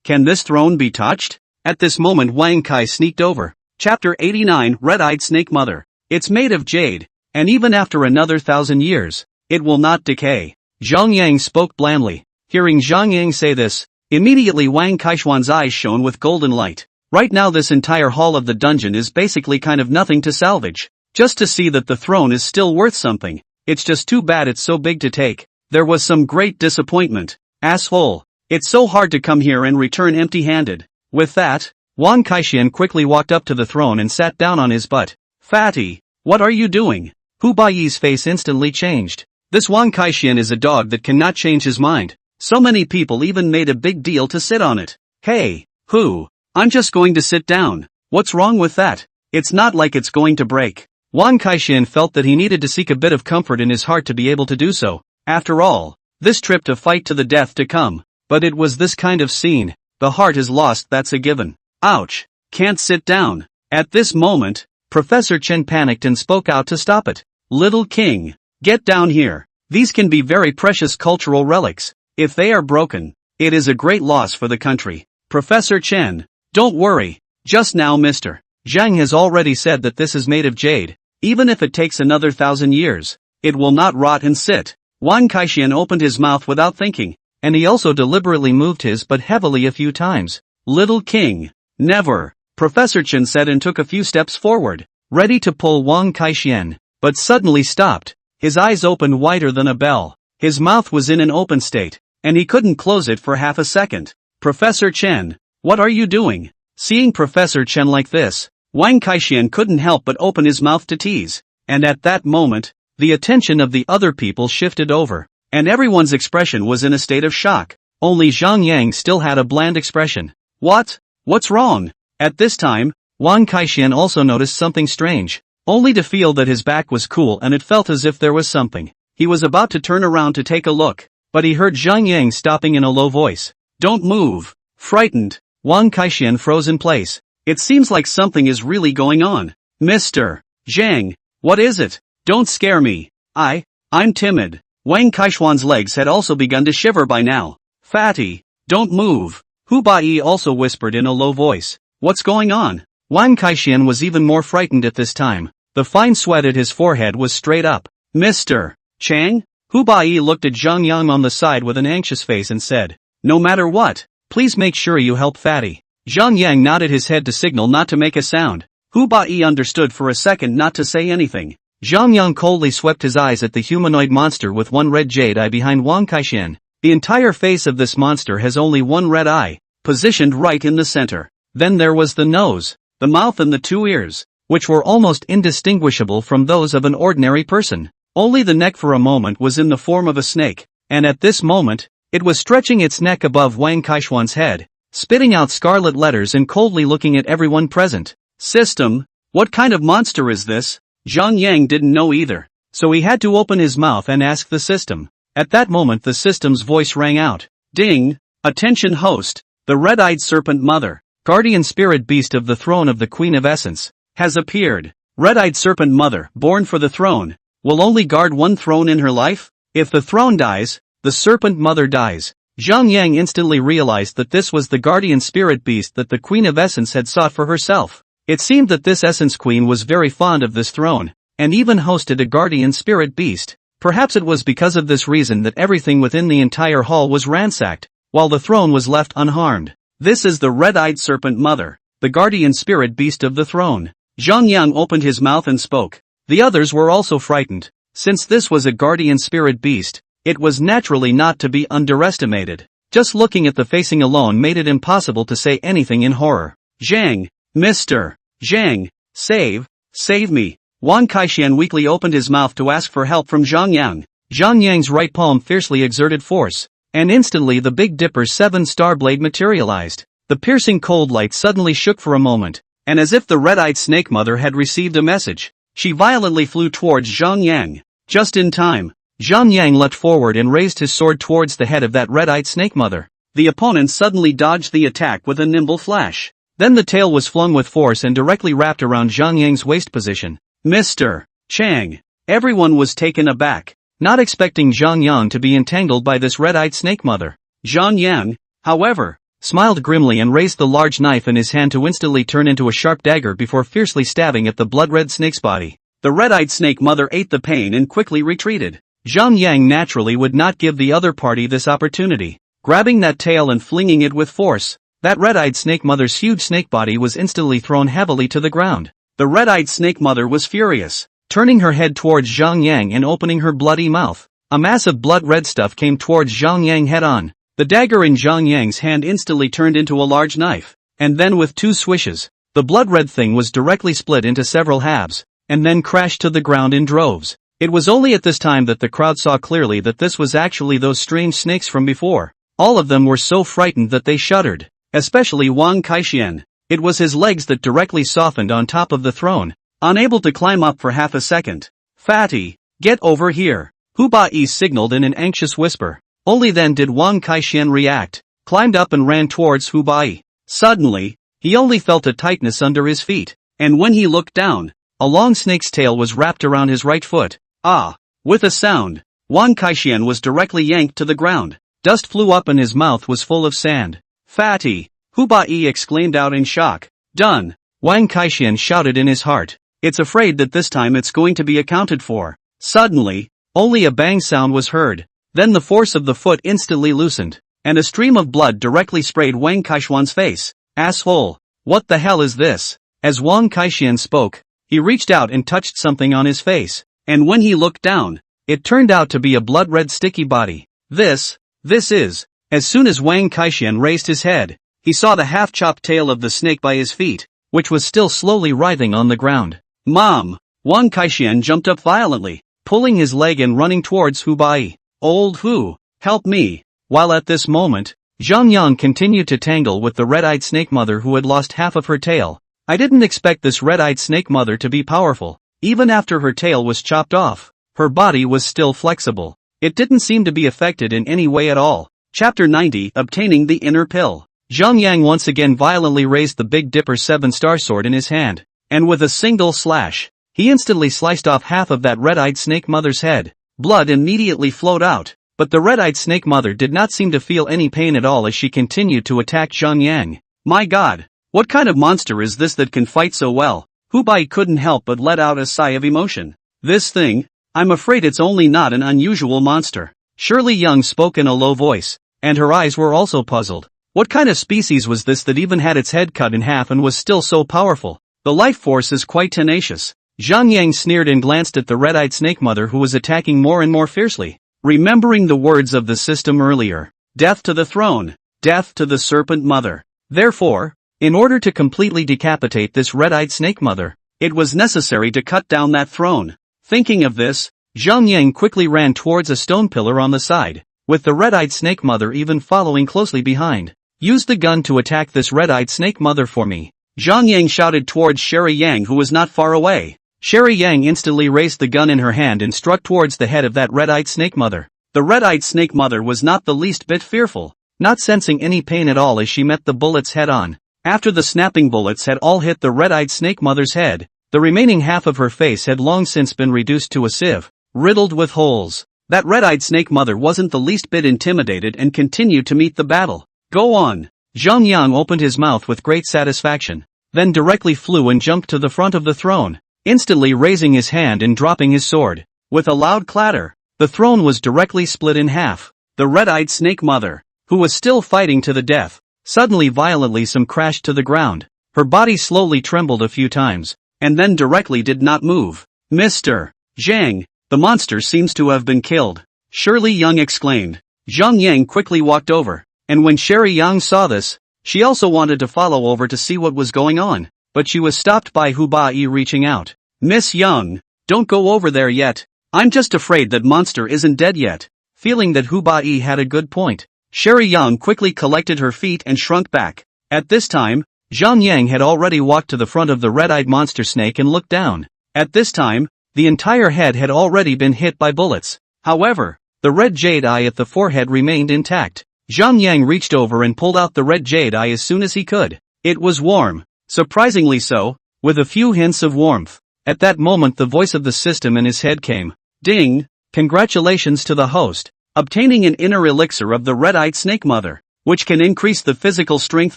Speaker 1: can this throne be touched? At this moment Wang Kai sneaked over. Chapter 89 Red-Eyed Snake Mother. It's made of jade, and even after another 1,000 years, it will not decay. Zhang Yang spoke blandly. Hearing Zhang Yang say this, immediately Wang Kaishuan's eyes shone with golden light. Right now this entire hall of the dungeon is basically kind of nothing to salvage. Just to see that the throne is still worth something. It's just too bad it's so big to take. There was some great disappointment. Asshole. It's so hard to come here and return empty-handed. With that, Wang Kaixian quickly walked up to the throne and sat down on his butt. Fatty, what are you doing? Hu Baiyi's face instantly changed. This Wang Kaixian is a dog that cannot change his mind. So many people even made a big deal to sit on it. Hey, Hu, I'm just going to sit down. What's wrong with that? It's not like it's going to break. Wang Kaixian felt that he needed to seek a bit of comfort in his heart to be able to do so. After all, this trip to fight to the death to come. But it was this kind of scene. The heart is lost, that's a given. Ouch. Can't sit down. At this moment, Professor Chen panicked and spoke out to stop it. Little king, get down here. These can be very precious cultural relics. If they are broken, it is a great loss for the country. Professor Chen, don't worry. Just now Mr. Zhang has already said that this is made of jade. Even if it takes another 1,000 years, it will not rot and sit. Wang Kaixian opened his mouth without thinking, and he also deliberately moved his butt heavily a few times. Little king, never, Professor Chen said and took a few steps forward, ready to pull Wang Kaixian, but suddenly stopped. His eyes opened wider than a bell. His mouth was in an open state, and he couldn't close it for half a second. Professor Chen, what are you doing? Seeing Professor Chen like this, Wang Kaixian couldn't help but open his mouth to tease, and at that moment, the attention of the other people shifted over, and everyone's expression was in a state of shock. Only Zhang Yang still had a bland expression. What? What's wrong? At this time, Wang Kaixian also noticed something strange, only to feel that his back was cool and it felt as if there was something. He was about to turn around to take a look, but he heard Zhang Yang stopping in a low voice. Don't move. Frightened, Wang Kaixian froze in place. It seems like something is really going on. Mr. Zhang, what is it? Don't scare me. I'm timid. Wang Kaishuan's legs had also begun to shiver by now. Fatty, don't move. Hu Baiyi also whispered in a low voice. What's going on? Wang Kaixian was even more frightened at this time. The fine sweat at his forehead was straight up. Mr. Chang? Hu Baiyi looked at Zhang Yang on the side with an anxious face and said, no matter what, please make sure you help Fatty. Zhang Yang nodded his head to signal not to make a sound. Hu Baiyi understood for a second not to say anything. Zhang Yang coldly swept his eyes at the humanoid monster with one red jade eye behind Wang Kaixian. The entire face of this monster has only one red eye, positioned right in the center. Then there was the nose, the mouth and the two ears, which were almost indistinguishable from those of an ordinary person. Only the neck for a moment was in the form of a snake, and at this moment, it was stretching its neck above Wang Kaishuan's head, spitting out scarlet letters and coldly looking at everyone present. System, what kind of monster is this? Zhang Yang didn't know either, so he had to open his mouth and ask the system. At that moment the system's voice rang out. Ding! Attention host, the red-eyed serpent mother, guardian spirit beast of the throne of the Queen of Essence, has appeared. Red-eyed serpent mother, born for the throne, will only guard one throne in her life? If the throne dies, the serpent mother dies. Zhang Yang instantly realized that this was the guardian spirit beast that the Queen of Essence had sought for herself. It seemed that this Essence Queen was very fond of this throne, and even hosted a guardian spirit beast. Perhaps it was because of this reason that everything within the entire hall was ransacked, while the throne was left unharmed. This is the red-eyed serpent mother, the guardian spirit beast of the throne. Zhang Yang opened his mouth and spoke. The others were also frightened. Since this was a guardian spirit beast, it was naturally not to be underestimated. Just looking at the facing alone made it impossible to say anything in horror. Zhang, Mr. Zhang, save me. Wang Kaixian weakly opened his mouth to ask for help from Zhang Yang. Zhang Yang's right palm fiercely exerted force, and instantly the Big Dipper's 7-star blade materialized. The piercing cold light suddenly shook for a moment, and as if the red-eyed snake mother had received a message, she violently flew towards Zhang Yang. Just in time, Zhang Yang leapt forward and raised his sword towards the head of that red-eyed snake mother. The opponent suddenly dodged the attack with a nimble flash. Then the tail was flung with force and directly wrapped around Zhang Yang's waist position. Mr. Chang. Everyone was taken aback, not expecting Zhang Yang to be entangled by this red-eyed snake mother. Zhang Yang, however, smiled grimly and raised the large knife in his hand to instantly turn into a sharp dagger before fiercely stabbing at the blood-red snake's body. The red-eyed snake mother ate the pain and quickly retreated. Zhang Yang naturally would not give the other party this opportunity. Grabbing that tail and flinging it with force, that red-eyed snake mother's huge snake body was instantly thrown heavily to the ground. The red-eyed snake mother was furious, turning her head towards Zhang Yang and opening her bloody mouth. A mass of blood-red stuff came towards Zhang Yang head-on. The dagger in Zhang Yang's hand instantly turned into a large knife, and then with two swishes, the blood-red thing was directly split into several halves, and then crashed to the ground in droves. It was only at this time that the crowd saw clearly that this was actually those strange snakes from before. All of them were so frightened that they shuddered, especially Wang Kaixian. It was his legs that directly softened on top of the throne, unable to climb up for half a second. "Fatty, get over here," Hu Bai signaled in an anxious whisper. Only then did Wang Kaixian react, climbed up and ran towards Hu Bai. Suddenly, he only felt a tightness under his feet, and when he looked down, a long snake's tail was wrapped around his right foot. Ah! With a sound, Wang Kaixian was directly yanked to the ground. Dust flew up and his mouth was full of sand. "Fatty!" Hu Bai exclaimed out in shock. "Done!" Wang Kaixian shouted in his heart. "It's afraid that this time it's going to be accounted for." Suddenly, only a bang sound was heard. Then the force of the foot instantly loosened, and a stream of blood directly sprayed Wang Kaixian's face. "Asshole! What the hell is this?" As Wang Kaixian spoke, he reached out and touched something on his face, and when he looked down, it turned out to be a blood-red sticky body. This is... As soon as Wang Kaixian raised his head, he saw the half-chopped tail of the snake by his feet, which was still slowly writhing on the ground. "Mom!" Wang Kaixian jumped up violently, pulling his leg and running towards Hu Bai. "Old Hu, help me!" While at this moment, Zhang Yang continued to tangle with the red-eyed snake mother who had lost half of her tail. I didn't expect this red-eyed snake mother to be powerful. Even after her tail was chopped off, her body was still flexible. It didn't seem to be affected in any way at all. Chapter 90, Obtaining the Inner Pill. Zhang Yang once again violently raised the Big Dipper 7-star sword in his hand, and with a single slash, he instantly sliced off half of that red-eyed snake mother's head. Blood immediately flowed out, but the red-eyed snake mother did not seem to feel any pain at all as she continued to attack Zhang Yang. "My god, what kind of monster is this that can fight so well?" Hu Bai couldn't help but let out a sigh of emotion. "This thing? I'm afraid it's only not an unusual monster." Shirley Young spoke in a low voice, and her eyes were also puzzled. What kind of species was this that even had its head cut in half and was still so powerful? The life force is quite tenacious. Zhang Yang sneered and glanced at the red-eyed snake mother who was attacking more and more fiercely. Remembering the words of the system earlier, "Death to the throne, death to the serpent mother." Therefore, in order to completely decapitate this red-eyed snake mother, it was necessary to cut down that throne. Thinking of this, Zhang Yang quickly ran towards a stone pillar on the side, with the red-eyed snake mother even following closely behind. "Use the gun to attack this red-eyed snake mother for me," Zhang Yang shouted towards Sherry Yang who was not far away. Sherry Yang instantly raised the gun in her hand and struck towards the head of that red-eyed snake mother. The red-eyed snake mother was not the least bit fearful, not sensing any pain at all as she met the bullets head-on. After the snapping bullets had all hit the red-eyed snake mother's head, the remaining half of her face had long since been reduced to a sieve, riddled with holes. That red-eyed snake mother wasn't the least bit intimidated and continued to meet the battle. "Go on!" Zhang Yang opened his mouth with great satisfaction, then directly flew and jumped to the front of the throne, instantly raising his hand and dropping his sword. With a loud clatter, the throne was directly split in half. The red-eyed snake mother, who was still fighting to the death, suddenly violently crashed to the ground. Her body slowly trembled a few times, and then directly did not move. "Mr. Zhang, the monster seems to have been killed," Shirley Young exclaimed. Zhang Yang quickly walked over, and when Sherry Yang saw this, she also wanted to follow over to see what was going on, but she was stopped by Hu Bai reaching out. "Miss Young, don't go over there yet. I'm just afraid that monster isn't dead yet." Feeling that Hu Bai had a good point, Sherry Yang quickly collected her feet and shrunk back. At this time, Zhang Yang had already walked to the front of the red-eyed monster snake and looked down. At this time, the entire head had already been hit by bullets. However, the red jade eye at the forehead remained intact. Zhang Yang reached over and pulled out the red jade eye as soon as he could. It was warm, surprisingly so, with a few hints of warmth. At that moment the voice of the system in his head came. "Ding! Congratulations to the host, obtaining an inner elixir of the red-eyed snake mother. which can increase the physical strength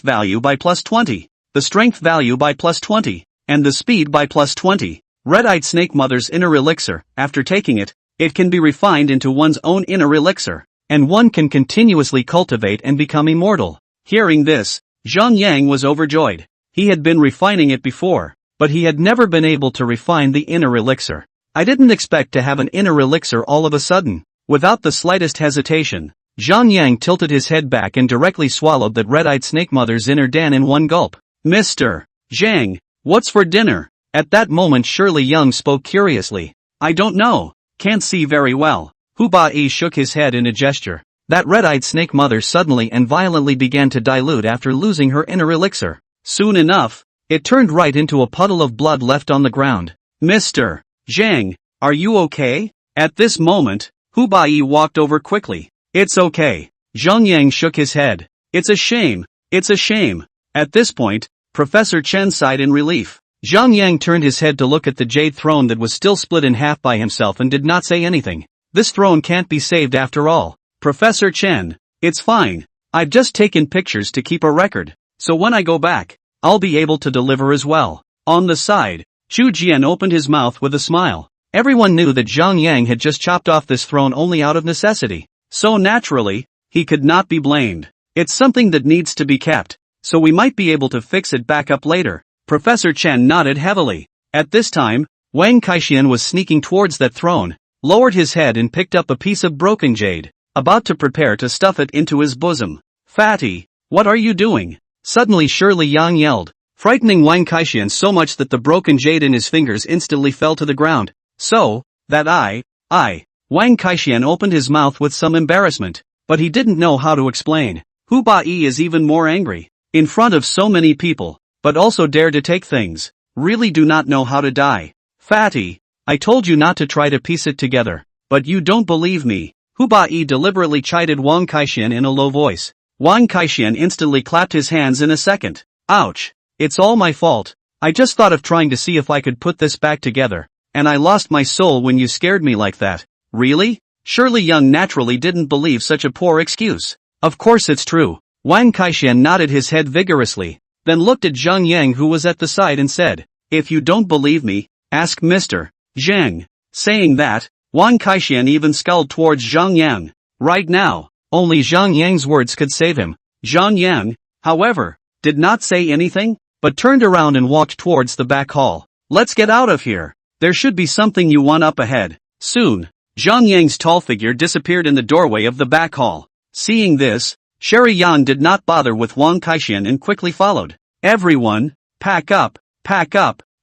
Speaker 1: value by plus 20, the strength value by plus 20, and the speed by plus 20. Red-eyed snake mother's inner elixir. After taking it, it can be refined into one's own inner elixir, and one can continuously cultivate and become immortal. Hearing this, Zhang Yang was overjoyed. He had been refining it before, but he had never been able to refine the inner elixir. I didn't expect to have an inner elixir all of a sudden. Without the slightest hesitation, Zhang Yang tilted his head back and directly swallowed that red-eyed snake mother's inner dan in one gulp. Mr. Zhang, what's for dinner? At that moment Shirley Young spoke curiously. I don't know. Can't see very well. Hu Ba-yi shook his head in a gesture. That red-eyed snake mother suddenly and violently began to dilute after losing her inner elixir. Soon enough, it turned right into a puddle of blood left on the ground. Mr. Zhang, are you okay? At this moment, Hu Ba-yi walked over quickly. It's okay. Zhang Yang shook his head. It's a shame. It's a shame. At this point, Professor Chen sighed in relief. Zhang Yang turned his head to look at the jade throne that was still split in half by himself and did not say anything. This throne can't be saved after all. Professor Chen, it's fine. I've just taken pictures to keep a record, so when I go back, I'll be able to deliver as well. On the side, Zhu Jian opened his mouth with a smile. Everyone knew that Zhang Yang had just chopped off this throne only out of necessity. So naturally, he could not be blamed. It's something that needs to be kept, so we might be able to fix it back up later. Professor Chen nodded heavily. At this time, Wang Kaixian was sneaking towards that throne, lowered his head and picked up a piece of broken jade, about to prepare to stuff it into his bosom. Fatty, what are you doing? Suddenly Shirley Yang yelled, frightening Wang Kaixian so much that the broken jade in his fingers instantly fell to the ground. So, that Wang Kaixian opened his mouth with some embarrassment, but he didn't know how to explain. Hu Ba-yi is even more angry. In front of so many people, but also dare to take things. Really do not know how to die. Fatty, I told you not to try to piece it together, but you don't believe me. Hu Ba-yi deliberately chided Wang Kaixian in a low voice. Wang Kaixian instantly clapped his hands in a second. Ouch. It's all my fault. I just thought of trying to see if I could put this back together, and I lost my soul when you scared me like that. Really? Shirley Young naturally didn't believe such a poor excuse. Of course it's true. Wang Kaixian nodded his head vigorously, then looked at Zhang Yang who was at the side and said, if you don't believe me, ask Mr. Zhang. Saying that, Wang Kaixian even scowled towards Zhang Yang. Right now, only Zhang Yang's words could save him. Zhang Yang, however, did not say anything, but turned around and walked towards the back hall. Let's get out of here. There should be something you want up ahead. Soon, Zhang Yang's tall figure disappeared in the doorway of the back hall. Seeing this, Sherry Yan did not bother with Wang Kaixian and quickly followed. Everyone, pack up,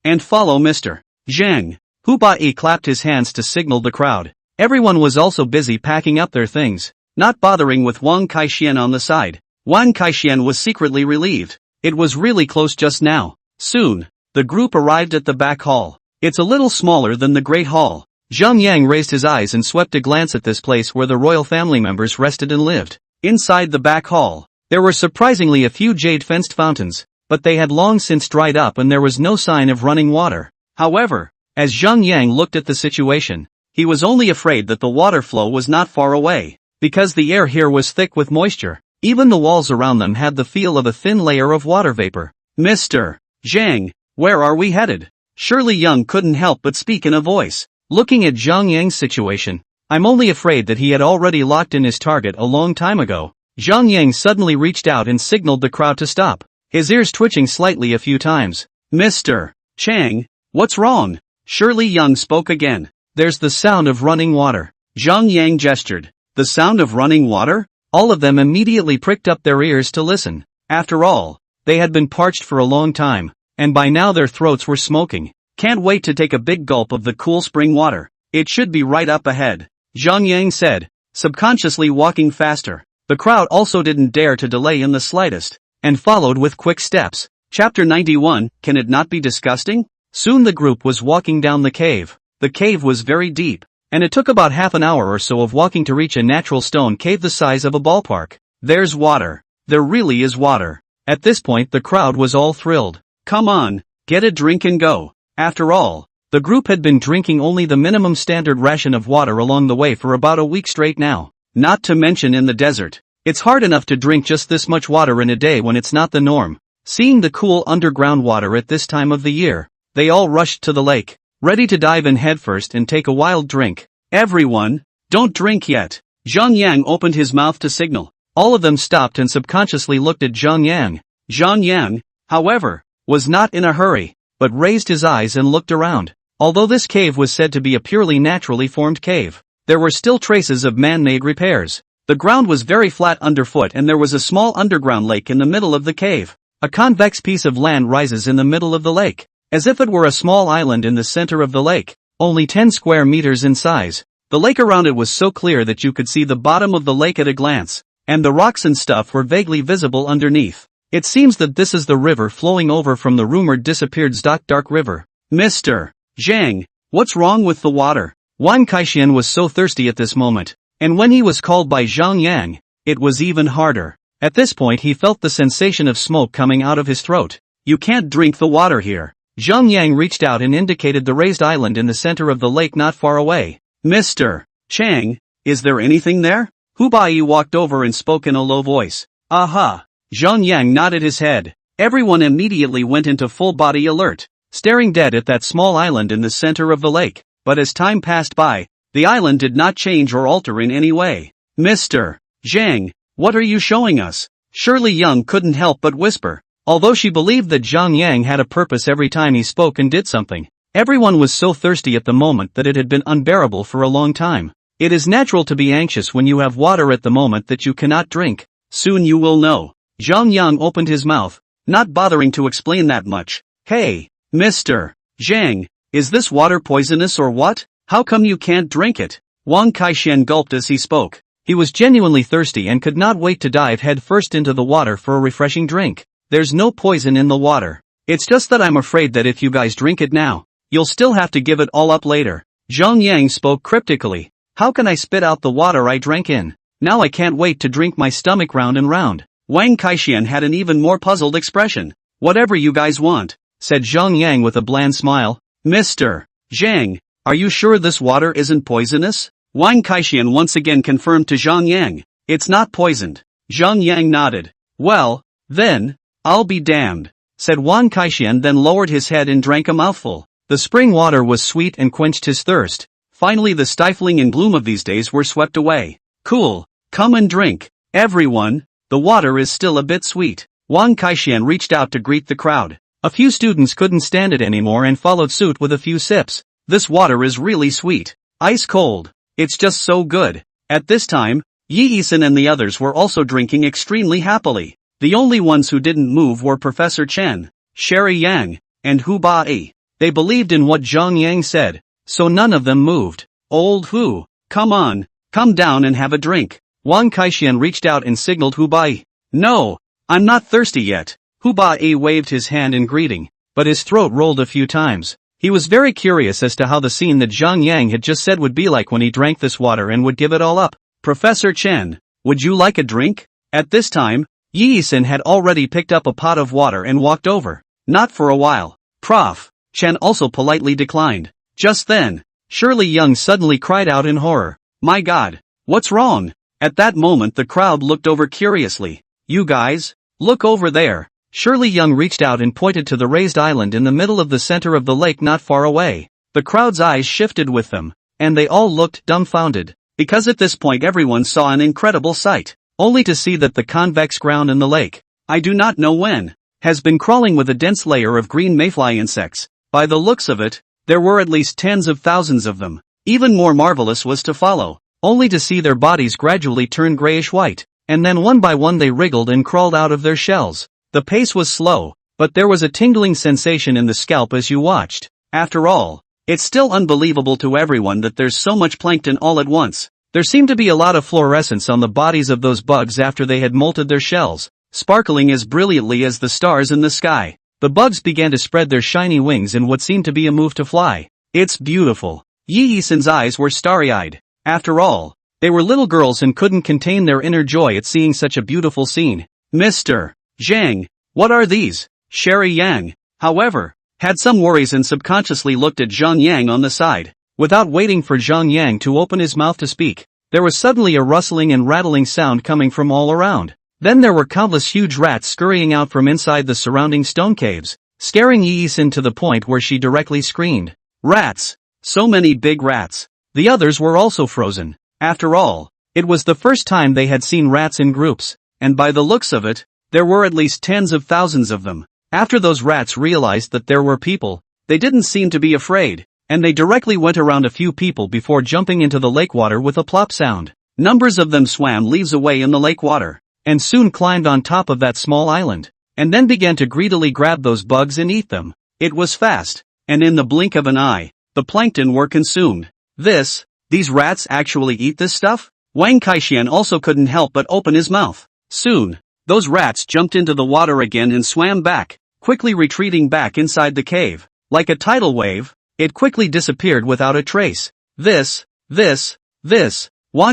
Speaker 1: and follow Mr. Zhang. Hu Ba-yi clapped his hands to signal the crowd. Everyone was also busy packing up their things, not bothering with Wang Kaixian on the side. Wang Kaixian was secretly relieved. It was really close just now. Soon, the group arrived at the back hall. It's a little smaller than the Great Hall. Zhang Yang raised his eyes and swept a glance at this place where the royal family members rested and lived. Inside the back hall, there were surprisingly a few jade-fenced fountains, but they had long since dried up and there was no sign of running water. However, as Zhang Yang looked at the situation, he was only afraid that the water flow was not far away, because the air here was thick with moisture. Even the walls around them had the feel of a thin layer of water vapor. Mr. Zhang, where are we headed? Shirley Young couldn't help but speak in a voice. Looking at Zhang Yang's situation, I'm only afraid that he had already locked in his target a long time ago. Zhang Yang suddenly reached out and signaled the crowd to stop, his ears twitching slightly a few times. Mr. Chang, what's wrong? Shirley Young spoke again. There's the sound of running water. Zhang Yang gestured. The sound of running water? All of them immediately pricked up their ears to listen. After all, they had been parched for a long time, and by now their throats were smoking. Can't wait to take a big gulp of the cool spring water. It should be right up ahead, Zhang Yang said, subconsciously walking faster. The crowd also didn't dare to delay in the slightest, and followed with quick steps. Chapter 91, Can it not be disgusting? Soon the group was walking down the cave. The cave was very deep, and it took about half an hour or so of walking to reach a natural stone cave the size of a ballpark. There's water. There really is water. At this point the crowd was all thrilled. Come on, get a drink and go. After all, the group had been drinking only the minimum standard ration of water along the way for about a week straight now. Not to mention in the desert, It's hard enough to drink just this much water in a day when it's not the norm. Seeing the cool underground water at this time of the year, they all rushed to the lake, ready to dive in headfirst and take a wild drink. Everyone, don't drink yet. Zhang Yang opened his mouth to signal. All of them stopped and subconsciously looked at Zhang Yang. Zhang Yang, however, was not in a hurry, but raised his eyes and looked around. Although this cave was said to be a purely naturally formed cave, there were still traces of man-made repairs. The ground was very flat underfoot and there was a small underground lake in the middle of the cave. A convex piece of land rises in the middle of the lake, as if it were a small island in the center of the lake, only 10 square meters in size. The lake around it was so clear that you could see the bottom of the lake at a glance, and the rocks and stuff were vaguely visible underneath. It seems that this is the river flowing over from the rumored disappeared Dark River. Mr. Zhang, what's wrong with the water? Wan Kaixian was so thirsty at this moment, and when he was called by Zhang Yang, it was even harder. At this point he felt the sensation of smoke coming out of his throat. You can't drink the water here. Zhang Yang reached out and indicated the raised island in the center of the lake not far away. Mr. Chang, is there anything there? Hu Bai walked over and spoke in a low voice. Aha! Zhang Yang nodded his head. Everyone immediately went into full-body alert, staring dead at that small island in the center of the lake. But as time passed by, the island did not change or alter in any way. Mr. Zhang, what are you showing us? Shirley Young couldn't help but whisper. Although she believed that Zhang Yang had a purpose every time he spoke and did something, everyone was so thirsty at the moment that it had been unbearable for a long time. It is natural to be anxious when you have water at the moment that you cannot drink. Soon you will know. Zhang Yang opened his mouth, not bothering to explain that much. Hey, Mr. Zhang, is this water poisonous or what? How come you can't drink it? Wang Kaixian gulped as he spoke. He was genuinely thirsty and could not wait to dive headfirst into the water for a refreshing drink. There's no poison in the water. It's just that I'm afraid that if you guys drink it now, you'll still have to give it all up later. Zhang Yang spoke cryptically. How can I spit out the water I drank in? Now I can't wait to drink my stomach round and round. Wang Kaixian had an even more puzzled expression. Whatever you guys want, said Zhang Yang with a bland smile. Mr. Zhang, are you sure this water isn't poisonous? Wang Kaixian once again confirmed to Zhang Yang. It's not poisoned. Zhang Yang nodded. Well, then, I'll be damned, said Wang Kaixian, then lowered his head and drank a mouthful. The spring water was sweet and quenched his thirst. Finally the stifling and gloom of these days were swept away. Cool, come and drink. Everyone, the water is still a bit sweet. Wang Kaixian reached out to greet the crowd. A few students couldn't stand it anymore and followed suit with a few sips. This water is really sweet. Ice cold. It's just so good. At this time, Yi Yisan and the others were also drinking extremely happily. The only ones who didn't move were Professor Chen, Sherry Yang, and Hu Bai. They believed in what Zhang Yang said, so none of them moved. Old Hu, come on, come down and have a drink. Wang Kaixian reached out and signaled Hu Bai. No, I'm not thirsty yet. Hu Bai waved his hand in greeting, but his throat rolled a few times. He was very curious as to how the scene that Zhang Yang had just said would be like when he drank this water and would give it all up. Professor Chen, would you like a drink? At this time, Yi Yisan had already picked up a pot of water and walked over. Not for a while. Prof. Chen also politely declined. Just then, Shirley Young suddenly cried out in horror. My God, what's wrong? At that moment the crowd looked over curiously. You guys, look over there. Shirley Young reached out and pointed to the raised island in the middle of the center of the lake not far away. The crowd's eyes shifted with them, and they all looked dumbfounded, because at this point everyone saw an incredible sight, only to see that the convex ground in the lake, I do not know when, has been crawling with a dense layer of green mayfly insects. By the looks of it, there were at least tens of thousands of them. Even more marvelous was to follow, only to see their bodies gradually turn grayish-white, and then one by one they wriggled and crawled out of their shells. The pace was slow, but there was a tingling sensation in the scalp as you watched. After all, it's still unbelievable to everyone that there's so much plankton all at once. There seemed to be a lot of fluorescence on the bodies of those bugs after they had molted their shells, sparkling as brilliantly as the stars in the sky. The bugs began to spread their shiny wings in what seemed to be a move to fly. It's beautiful. Yi Yisan's eyes were starry-eyed. After all, they were little girls and couldn't contain their inner joy at seeing such a beautiful scene. Mr. Zhang, what are these? Sherry Yang, however, had some worries and subconsciously looked at Zhang Yang on the side. Without waiting for Zhang Yang to open his mouth to speak, there was suddenly a rustling and rattling sound coming from all around. Then there were countless huge rats scurrying out from inside the surrounding stone caves, scaring Yi-Sin to the point where she directly screamed. Rats! So many big rats! The others were also frozen. After all, it was the first time they had seen rats in groups, and by the looks of it, there were at least tens of thousands of them. After those rats realized that there were people, they didn't seem to be afraid, and they directly went around a few people before jumping into the lake water with a plop sound. Numbers of them swam leagues away in the lake water, and soon climbed on top of that small island, and then began to greedily grab those bugs and eat them. It was fast, and in the blink of an eye, the plankton were consumed. These rats actually eat this stuff? Wang Kaixian also couldn't help but open his mouth. Soon, those rats jumped into the water again and swam back, quickly retreating back inside the cave. Like a tidal wave, it quickly disappeared without a trace. Wang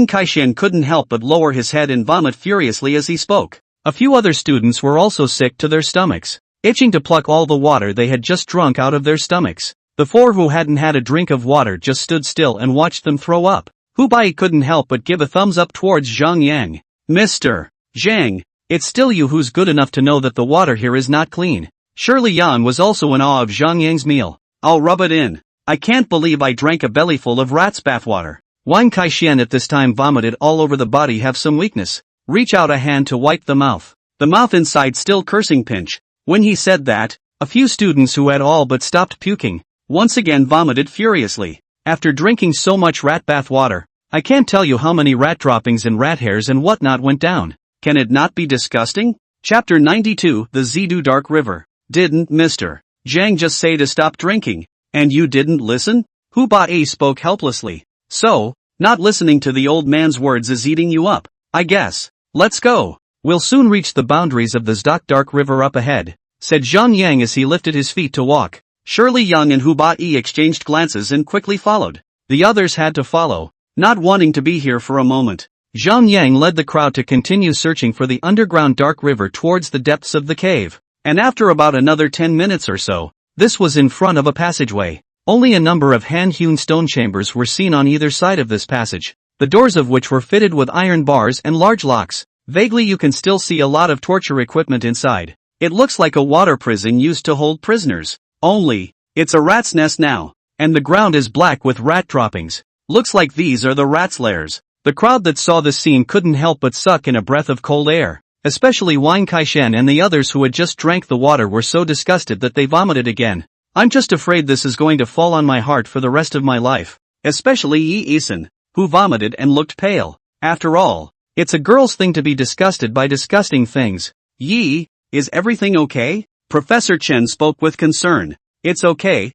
Speaker 1: Kaixian couldn't help but lower his head and vomit furiously as he spoke. A few other students were also sick to their stomachs, itching to pluck all the water they had just drunk out of their stomachs. The four who hadn't had a drink of water just stood still and watched them throw up. Hu Bai couldn't help but give a thumbs up towards Zhang Yang. Mr. Zhang, it's still you who's good enough to know that the water here is not clean. Shirley Yan was also in awe of Zhang Yang's meal. I'll rub it in. I can't believe I drank a bellyful of rat's bathwater. Wang Kaixian at this time vomited all over the body. Have some weakness. Reach out a hand to wipe the mouth. The mouth inside still cursing pinch. When he said that, a few students who had all but stopped puking, once again vomited furiously. After drinking so much rat bath water, I can't tell you how many rat droppings and rat hairs and whatnot went down. Can it not be disgusting? Chapter 92, The Zidu Dark River. Didn't Mr. Zhang just say to stop drinking, and you didn't listen? Hu Bai spoke helplessly. So, not listening to the old man's words is eating you up, I guess. Let's go. We'll soon reach the boundaries of the Zdok Dark River up ahead, said Zhang Yang as he lifted his feet to walk. Shirley Yang and Hu Bai exchanged glances and quickly followed. The others had to follow, not wanting to be here for a moment. Zhang Yang led the crowd to continue searching for the underground dark river towards the depths of the cave. And after about another 10 minutes or so, this was in front of a passageway. Only a number of hand-hewn stone chambers were seen on either side of this passage, the doors of which were fitted with iron bars and large locks. Vaguely you can still see a lot of torture equipment inside. It looks like a water prison used to hold prisoners. Only, it's a rat's nest now, and the ground is black with rat droppings. Looks like these are the rats' lairs. The crowd that saw this scene couldn't help but suck in a breath of cold air. Especially Wang Kaixian and the others who had just drank the water were so disgusted that they vomited again. I'm just afraid this is going to fall on my heart for the rest of my life. Especially Yi-Sin, who vomited and looked pale. After all, it's a girl's thing to be disgusted by disgusting things. Yi, is everything okay? Professor Chen spoke with concern. It's okay.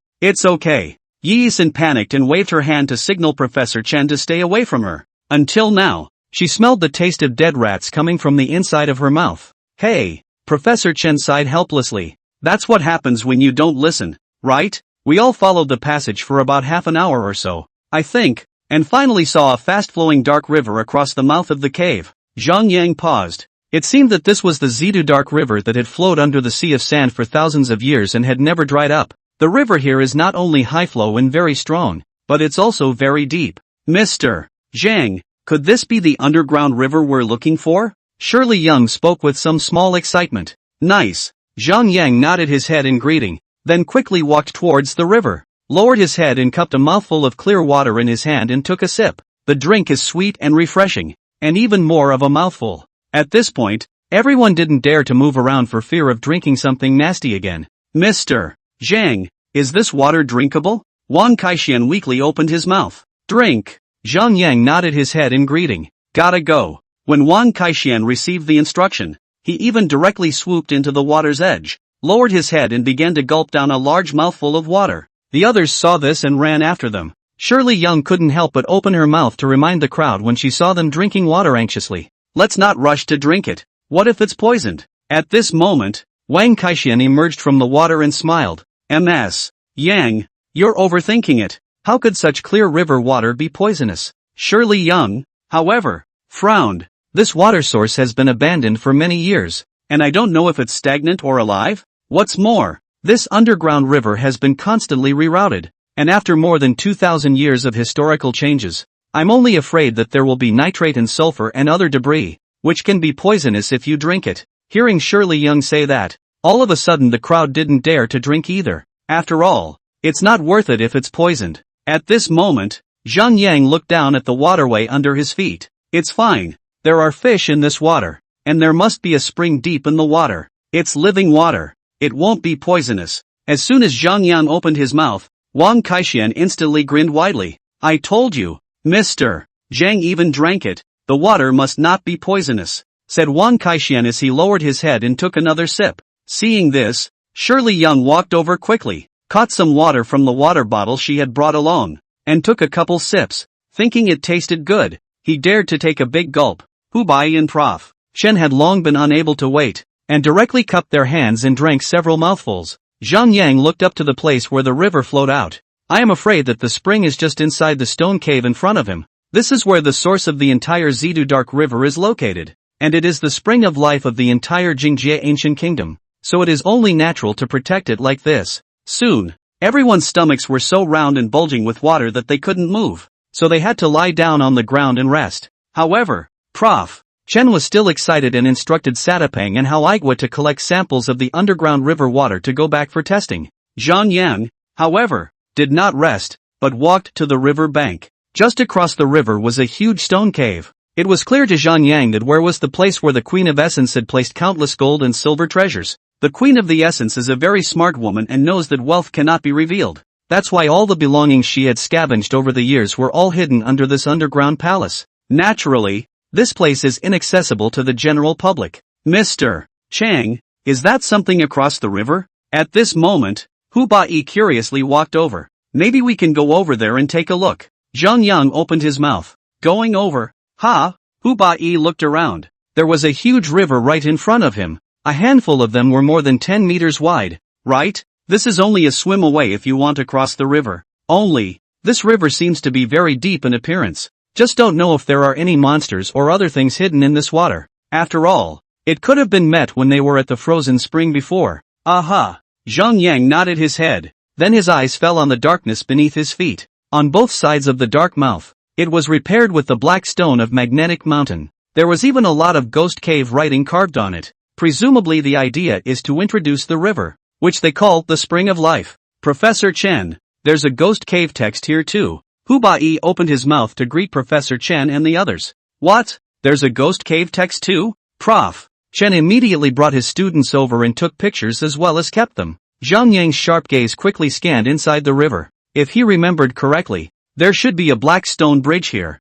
Speaker 1: Yi-Sin panicked and waved her hand to signal Professor Chen to stay away from her. Until now, she smelled the taste of dead rats coming from the inside of her mouth. Hey, Professor Chen sighed helplessly. That's what happens when you don't listen, right? We all followed the passage for about half an hour or so, I think, and finally saw a fast-flowing dark river across the mouth of the cave. Zhang Yang paused. It seemed that this was the Zidu Dark River that had flowed under the sea of sand for thousands of years and had never dried up. The river here is not only high flow and very strong, but it's also very deep. Mr. Zhang, could this be the underground river we're looking for? Shirley Yang spoke with some small excitement. Nice. Zhang Yang nodded his head in greeting, then quickly walked towards the river, lowered his head and cupped a mouthful of clear water in his hand and took a sip. The drink is sweet and refreshing, and even more of a mouthful. At this point, everyone didn't dare to move around for fear of drinking something nasty again. Mr. Zhang, is this water drinkable? Wang Kaixian weakly opened his mouth. Drink. Zhang Yang nodded his head in greeting. Gotta go. When Wang Kaixian received the instruction, he even directly swooped into the water's edge, lowered his head and began to gulp down a large mouthful of water. The others saw this and ran after them. Shirley Yang couldn't help but open her mouth to remind the crowd when she saw them drinking water anxiously. Let's not rush to drink it. What if it's poisoned? At this moment, Wang Kaixian emerged from the water and smiled. Ms. Yang, you're overthinking it. How could such clear river water be poisonous? Shirley Yang, however, frowned. This water source has been abandoned for many years, and I don't know if it's stagnant or alive. What's more, this underground river has been constantly rerouted, and after more than 2,000 years of historical changes, I'm only afraid that there will be nitrate and sulfur and other debris, which can be poisonous if you drink it. Hearing Shirley Young say that, all of a sudden the crowd didn't dare to drink either. After all, it's not worth it if it's poisoned. At this moment, Zhang Yang looked down at the waterway under his feet. It's fine. There are fish in this water, and there must be a spring deep in the water. It's living water. It won't be poisonous. As soon as Zhang Yang opened his mouth, Wang Kaixian instantly grinned widely. I told you, Mr. Zhang even drank it. The water must not be poisonous, said Wang Kaixian as he lowered his head and took another sip. Seeing this, Shirley Young walked over quickly, caught some water from the water bottle she had brought along, and took a couple sips. Thinking it tasted good, he dared to take a big gulp. Hubai and Prof. Chen had long been unable to wait, and directly cupped their hands and drank several mouthfuls. Zhang Yang looked up to the place where the river flowed out. I am afraid that the spring is just inside the stone cave in front of him. This is where the source of the entire Zidu Dark River is located, and it is the spring of life of the entire Jingjie ancient kingdom, so it is only natural to protect it like this. Soon, everyone's stomachs were so round and bulging with water that they couldn't move, so they had to lie down on the ground and rest. However, Prof. Chen was still excited and instructed Satapang and Haoigwa to collect samples of the underground river water to go back for testing. Zhang Yang, however, did not rest, but walked to the river bank. Just across the river was a huge stone cave. It was clear to Zhang Yang that where was the place where the Queen of Essence had placed countless gold and silver treasures. The Queen of the Essence is a very smart woman and knows that wealth cannot be revealed. That's why all the belongings she had scavenged over the years were all hidden under this underground palace. Naturally, this place is inaccessible to the general public. Mr. Chang, is that something across the river? At this moment, Hu Bai curiously walked over. Maybe we can go over there and take a look. Zhang Yang opened his mouth. Going over? Ha! Hu Bai looked around. There was a huge river right in front of him. A handful of them were more than 10 meters wide. Right? This is only a swim away if you want to cross the river. Only, this river seems to be very deep in appearance. Just don't know if there are any monsters or other things hidden in this water. After all, it could have been met when they were at the frozen spring before. Aha! Zhang Yang nodded his head. Then his eyes fell on the darkness beneath his feet. On both sides of the dark mouth, it was repaired with the black stone of Magnetic Mountain. There was even a lot of ghost cave writing carved on it. Presumably the idea is to introduce the river, which they call the Spring of Life. Professor Chen, there's a ghost cave text here too. Hu Bai opened his mouth to greet Professor Chen and the others. What? There's a ghost cave text too? Prof. Chen immediately brought his students over and took pictures as well as kept them. Zhang Yang's sharp gaze quickly scanned inside the river. If he remembered correctly, there should be a black stone bridge here.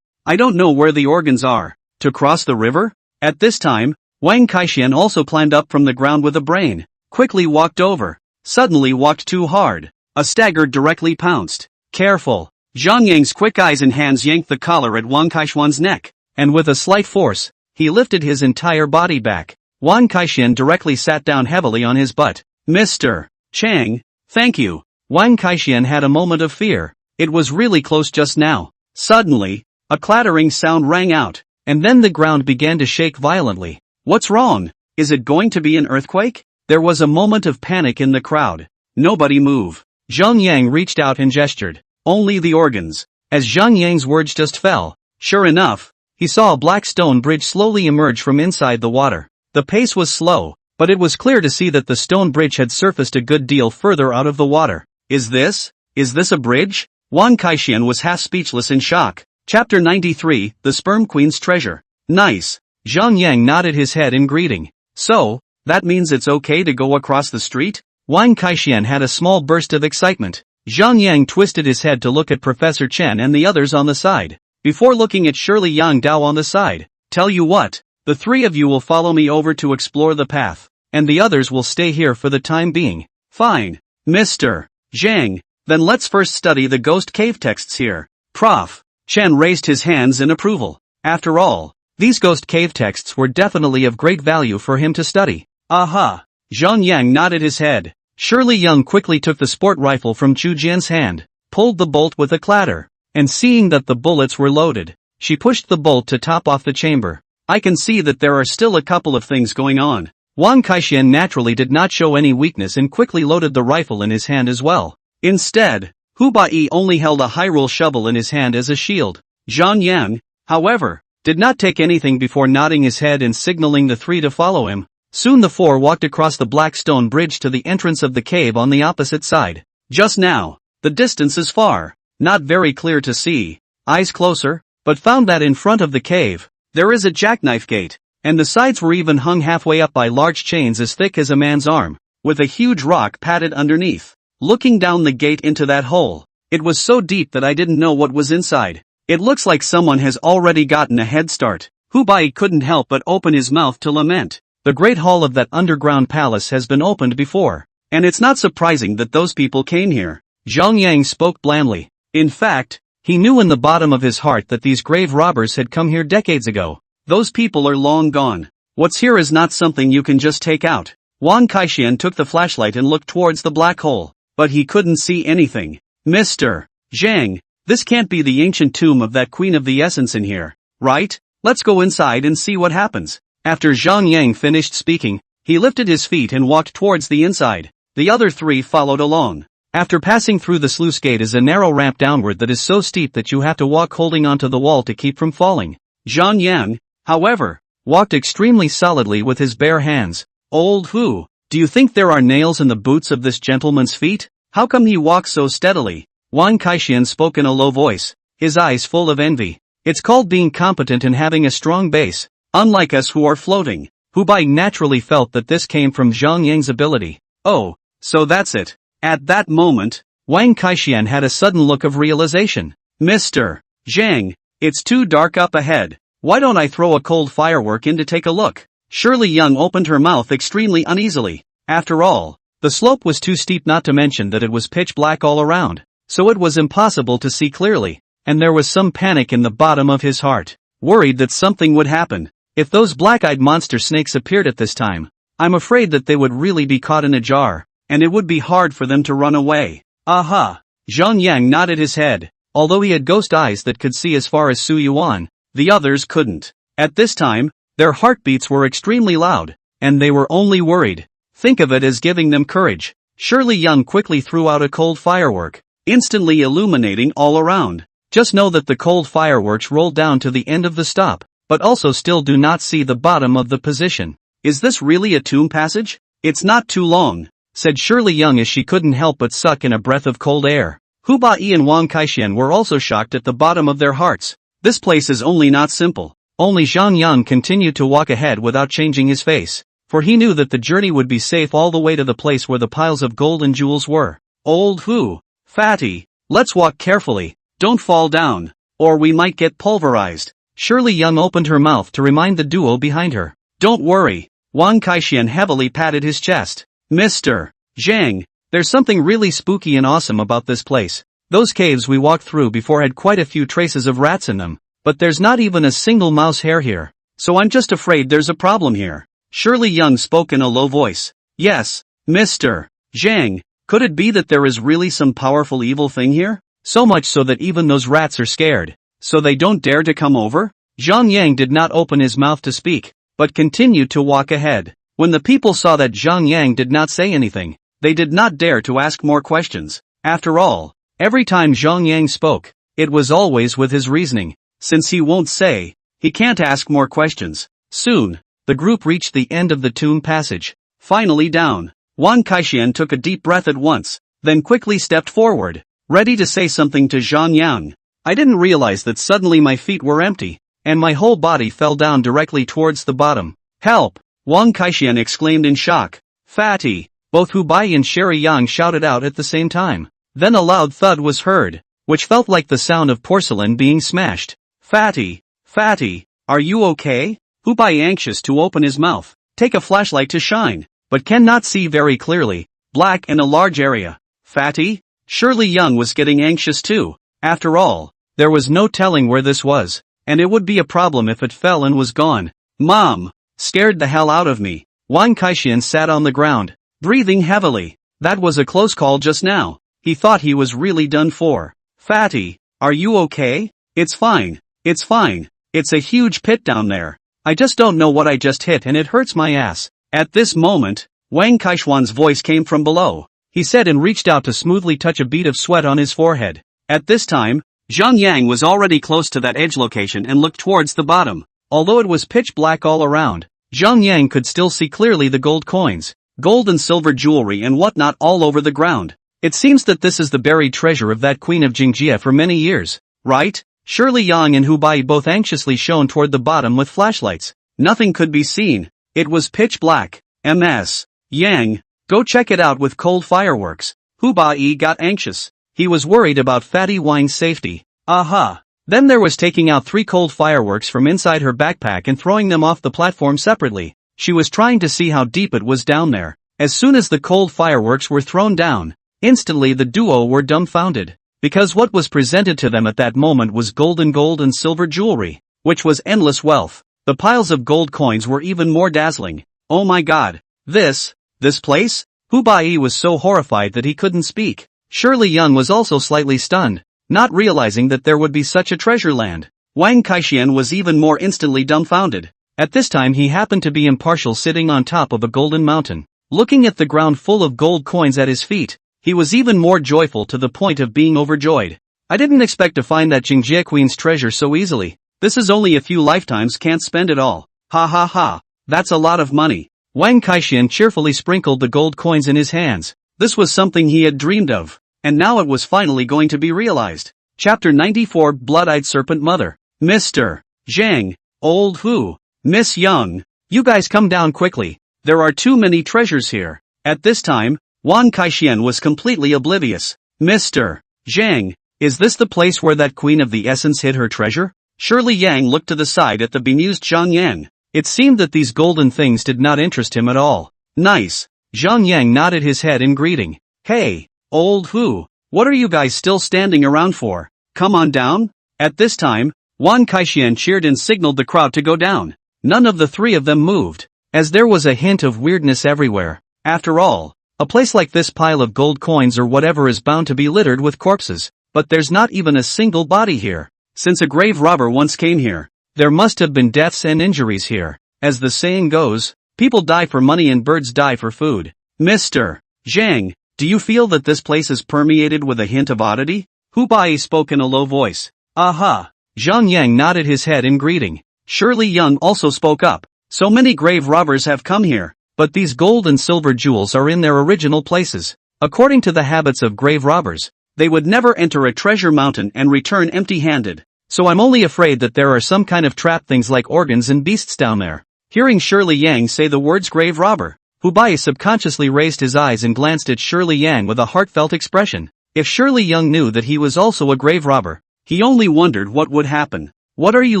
Speaker 1: I don't know where the organs are. To cross the river? At this time, Wang Kaixian also climbed up from the ground with a brain. Quickly walked over. Suddenly walked too hard. A stagger directly pounced. Careful. Zhang Yang's quick eyes and hands yanked the collar at Wang Kaixian's neck, and with a slight force, he lifted his entire body back. Wang Kaixian directly sat down heavily on his butt. Mr. Chang, thank you. Wang Kaixian had a moment of fear. It was really close just now. Suddenly, a clattering sound rang out, and then the ground began to shake violently. What's wrong? Is it going to be an earthquake? There was a moment of panic in the crowd. Nobody move. Zhang Yang reached out and gestured. Only the organs. As Zhang Yang's words just fell, sure enough, he saw a black stone bridge slowly emerge from inside the water. The pace was slow, but it was clear to see that the stone bridge had surfaced a good deal further out of the water. Is this a bridge? Wang Kaixian was half speechless in shock. Chapter 93, The Sperm Queen's Treasure. Nice. Zhang Yang nodded his head in greeting. So, that means it's okay to go across the street? Wang Kaixian had a small burst of excitement. Zhang Yang twisted his head to look at Professor Chen and the others on the side, before looking at Shirley Yang Dao on the side. Tell you what, the three of you will follow me over to explore the path, and the others will stay here for the time being. Fine. Mr. Zhang, then let's first study the ghost cave texts here. Prof. Chen raised his hands in approval. After all, these ghost cave texts were definitely of great value for him to study. Aha! Zhang Yang nodded his head. Shirley Young quickly took the sport rifle from Chu Jian's hand, pulled the bolt with a clatter, and seeing that the bullets were loaded, she pushed the bolt to top off the chamber. I can see that there are still a couple of things going on. Wang Kaixian naturally did not show any weakness and quickly loaded the rifle in his hand as well. Instead, Hu Bai only held a Hyrule shovel in his hand as a shield. Zhang Yang, however, did not take anything before nodding his head and signaling the three to follow him. Soon the four walked across the black stone bridge to the entrance of the cave on the opposite side. Just now, the distance is far, not very clear to see, eyes closer, but found that in front of the cave, there is a jackknife gate, and the sides were even hung halfway up by large chains as thick as a man's arm, with a huge rock padded underneath. Looking down the gate into that hole, it was so deep that I didn't know what was inside. It looks like someone has already gotten a head start. Hu Bai couldn't help but open his mouth to lament. The great hall of that underground palace has been opened before, and it's not surprising that those people came here. Zhang Yang spoke blandly. In fact, he knew in the bottom of his heart that these grave robbers had come here decades ago. Those people are long gone. What's here is not something you can just take out. Wang Kaixian took the flashlight and looked towards the black hole, but he couldn't see anything. Mr. Zhang, this can't be the ancient tomb of that Queen of the Essence in here, right? Let's go inside and see what happens. After Zhang Yang finished speaking, he lifted his feet and walked towards the inside. The other three followed along. After passing through the sluice gate is a narrow ramp downward that is so steep that you have to walk holding onto the wall to keep from falling. Zhang Yang, however, walked extremely solidly with his bare hands. Old Hu, do you think there are nails in the boots of this gentleman's feet? How come he walks so steadily? Wang Kaixian spoke in a low voice, his eyes full of envy. It's called being competent and having a strong base, unlike us who are floating. Hu Bai naturally felt that this came from Zhang Yang's ability. Oh, so that's it. At that moment, Wang Kaixian had a sudden look of realization. Mr. Zhang, it's too dark up ahead. Why don't I throw a cold firework in to take a look? Shirley Young opened her mouth extremely uneasily. After all, the slope was too steep, not to mention that it was pitch black all around. So it was impossible to see clearly, and there was some panic in the bottom of his heart, worried that something would happen. If those black-eyed monster snakes appeared at this time, I'm afraid that they would really be caught in a jar, and it would be hard for them to run away. Aha! Zhang Yang nodded his head. Although he had ghost eyes that could see as far as Su Yuan, the others couldn't. At this time, their heartbeats were extremely loud, and they were only worried. Think of it as giving them courage. Shirley Young quickly threw out a cold firework, instantly illuminating all around. Just know that the cold fireworks roll down to the end of the stop, but also still do not see the bottom of the position. Is this really a tomb passage? It's not too long, said Shirley Young as she couldn't help but suck in a breath of cold air. Hu Bai and Wang Kaixian were also shocked at the bottom of their hearts. This place is only not simple. Only Zhang Yang continued to walk ahead without changing his face, for he knew that the journey would be safe all the way to the place where the piles of gold and jewels were. Old Hu, fatty, let's walk carefully, don't fall down, or we might get pulverized. Shirley Young opened her mouth to remind the duo behind her. Don't worry. Wang Kaixian heavily patted his chest. Mr. Zhang, there's something really spooky and awesome about this place. Those caves we walked through before had quite a few traces of rats in them, but there's not even a single mouse hair here. So I'm just afraid there's a problem here. Shirley Young spoke in a low voice. Yes, Mr. Zhang, could it be that there is really some powerful evil thing here? So much so that even those rats are scared, so they don't dare to come over? Zhang Yang did not open his mouth to speak, but continued to walk ahead. When the people saw that Zhang Yang did not say anything, they did not dare to ask more questions. After all, every time Zhang Yang spoke, it was always with his reasoning. Since he won't say, he can't ask more questions. Soon, the group reached the end of the tomb passage. Finally down. Wang Kaixian took a deep breath at once, then quickly stepped forward, ready to say something to Zhang Yang. I didn't realize that suddenly my feet were empty, and my whole body fell down directly towards the bottom. Help! Wang Kaixian exclaimed in shock. Fatty! Both Hu Bai and Shirley Young shouted out at the same time. Then a loud thud was heard, which felt like the sound of porcelain being smashed. Fatty! Fatty! Are you okay? Hu Bai, anxious to open his mouth, take a flashlight to shine, but cannot see very clearly, black in a large area. Fatty? Shirley Young was getting anxious too. After all, there was no telling where this was, and it would be a problem if it fell and was gone. Mom! Scared the hell out of me. Wang Kaixian sat on the ground, breathing heavily. That was a close call just now. He thought he was really done for. Fatty, are you okay? It's fine. It's fine. It's a huge pit down there. I just don't know what I just hit and it hurts my ass. At this moment, Wang Kaixian's voice came from below. he said and reached out to smoothly touch a bead of sweat on his forehead. At this time, Zhang Yang was already close to that edge location and looked towards the bottom. Although it was pitch black all around, Zhang Yang could still see clearly the gold coins, gold and silver jewelry and whatnot all over the ground. It seems that this is the buried treasure of that queen of Jingjie for many years, right? Shirley Yang and Hu Bai both anxiously shone toward the bottom with flashlights. Nothing could be seen. It was pitch black. Ms. Yang, go check it out with cold fireworks. Hu Bai got anxious. He was worried about Fatty Wang's safety. Aha! Then there was taking out 3 cold fireworks from inside her backpack and throwing them off the platform separately. She was trying to see how deep it was down there. As soon as the cold fireworks were thrown down, instantly the duo were dumbfounded. Because what was presented to them at that moment was gold and silver jewelry, which was endless wealth. The piles of gold coins were even more dazzling. Oh my god. This place? Hu Bai was so horrified that he couldn't speak. Shirley Yang was also slightly stunned, not realizing that there would be such a treasure land. Wang Kaixian was even more instantly dumbfounded. At this time he happened to be impartial sitting on top of a golden mountain, looking at the ground full of gold coins at his feet. He was even more joyful to the point of being overjoyed. I didn't expect to find that Jingjie Queen's treasure so easily. This is only a few lifetimes, can't spend it all. Ha ha ha. That's a lot of money. Wang Kaixian cheerfully sprinkled the gold coins in his hands. This was something he had dreamed of, and now it was finally going to be realized. Chapter 94 Blood-Eyed Serpent Mother. Mr. Zhang, Old Hu, Miss Young, you guys come down quickly. There are too many treasures here. At this time, Wang Kaixian was completely oblivious. Mr. Zhang, is this the place where that queen of the essence hid her treasure? Shirley Yang looked to the side at the bemused Zhang Yang. It seemed that these golden things did not interest him at all. Nice. Zhang Yang nodded his head in greeting. Hey, Old Hu, what are you guys still standing around for? Come on down. At this time, Wang Kaixian cheered and signaled the crowd to go down. None of the 3 of them moved, as there was a hint of weirdness everywhere. After all, a place like this pile of gold coins or whatever is bound to be littered with corpses, but there's not even a single body here. Since a grave robber once came here, there must have been deaths and injuries here. As the saying goes, people die for money and birds die for food. Mr. Zhang, do you feel that this place is permeated with a hint of oddity? Hu Bai spoke in a low voice. Aha! Zhang Yang nodded his head in greeting. Shirley Yang also spoke up. So many grave robbers have come here, but these gold and silver jewels are in their original places. According to the habits of grave robbers, they would never enter a treasure mountain and return empty-handed. So I'm only afraid that there are some kind of trapped things like organs and beasts down there. Hearing Shirley Yang say the words grave robber, Hu Bai subconsciously raised his eyes and glanced at Shirley Yang with a heartfelt expression. If Shirley Yang knew that he was also a grave robber, he only wondered what would happen. What are you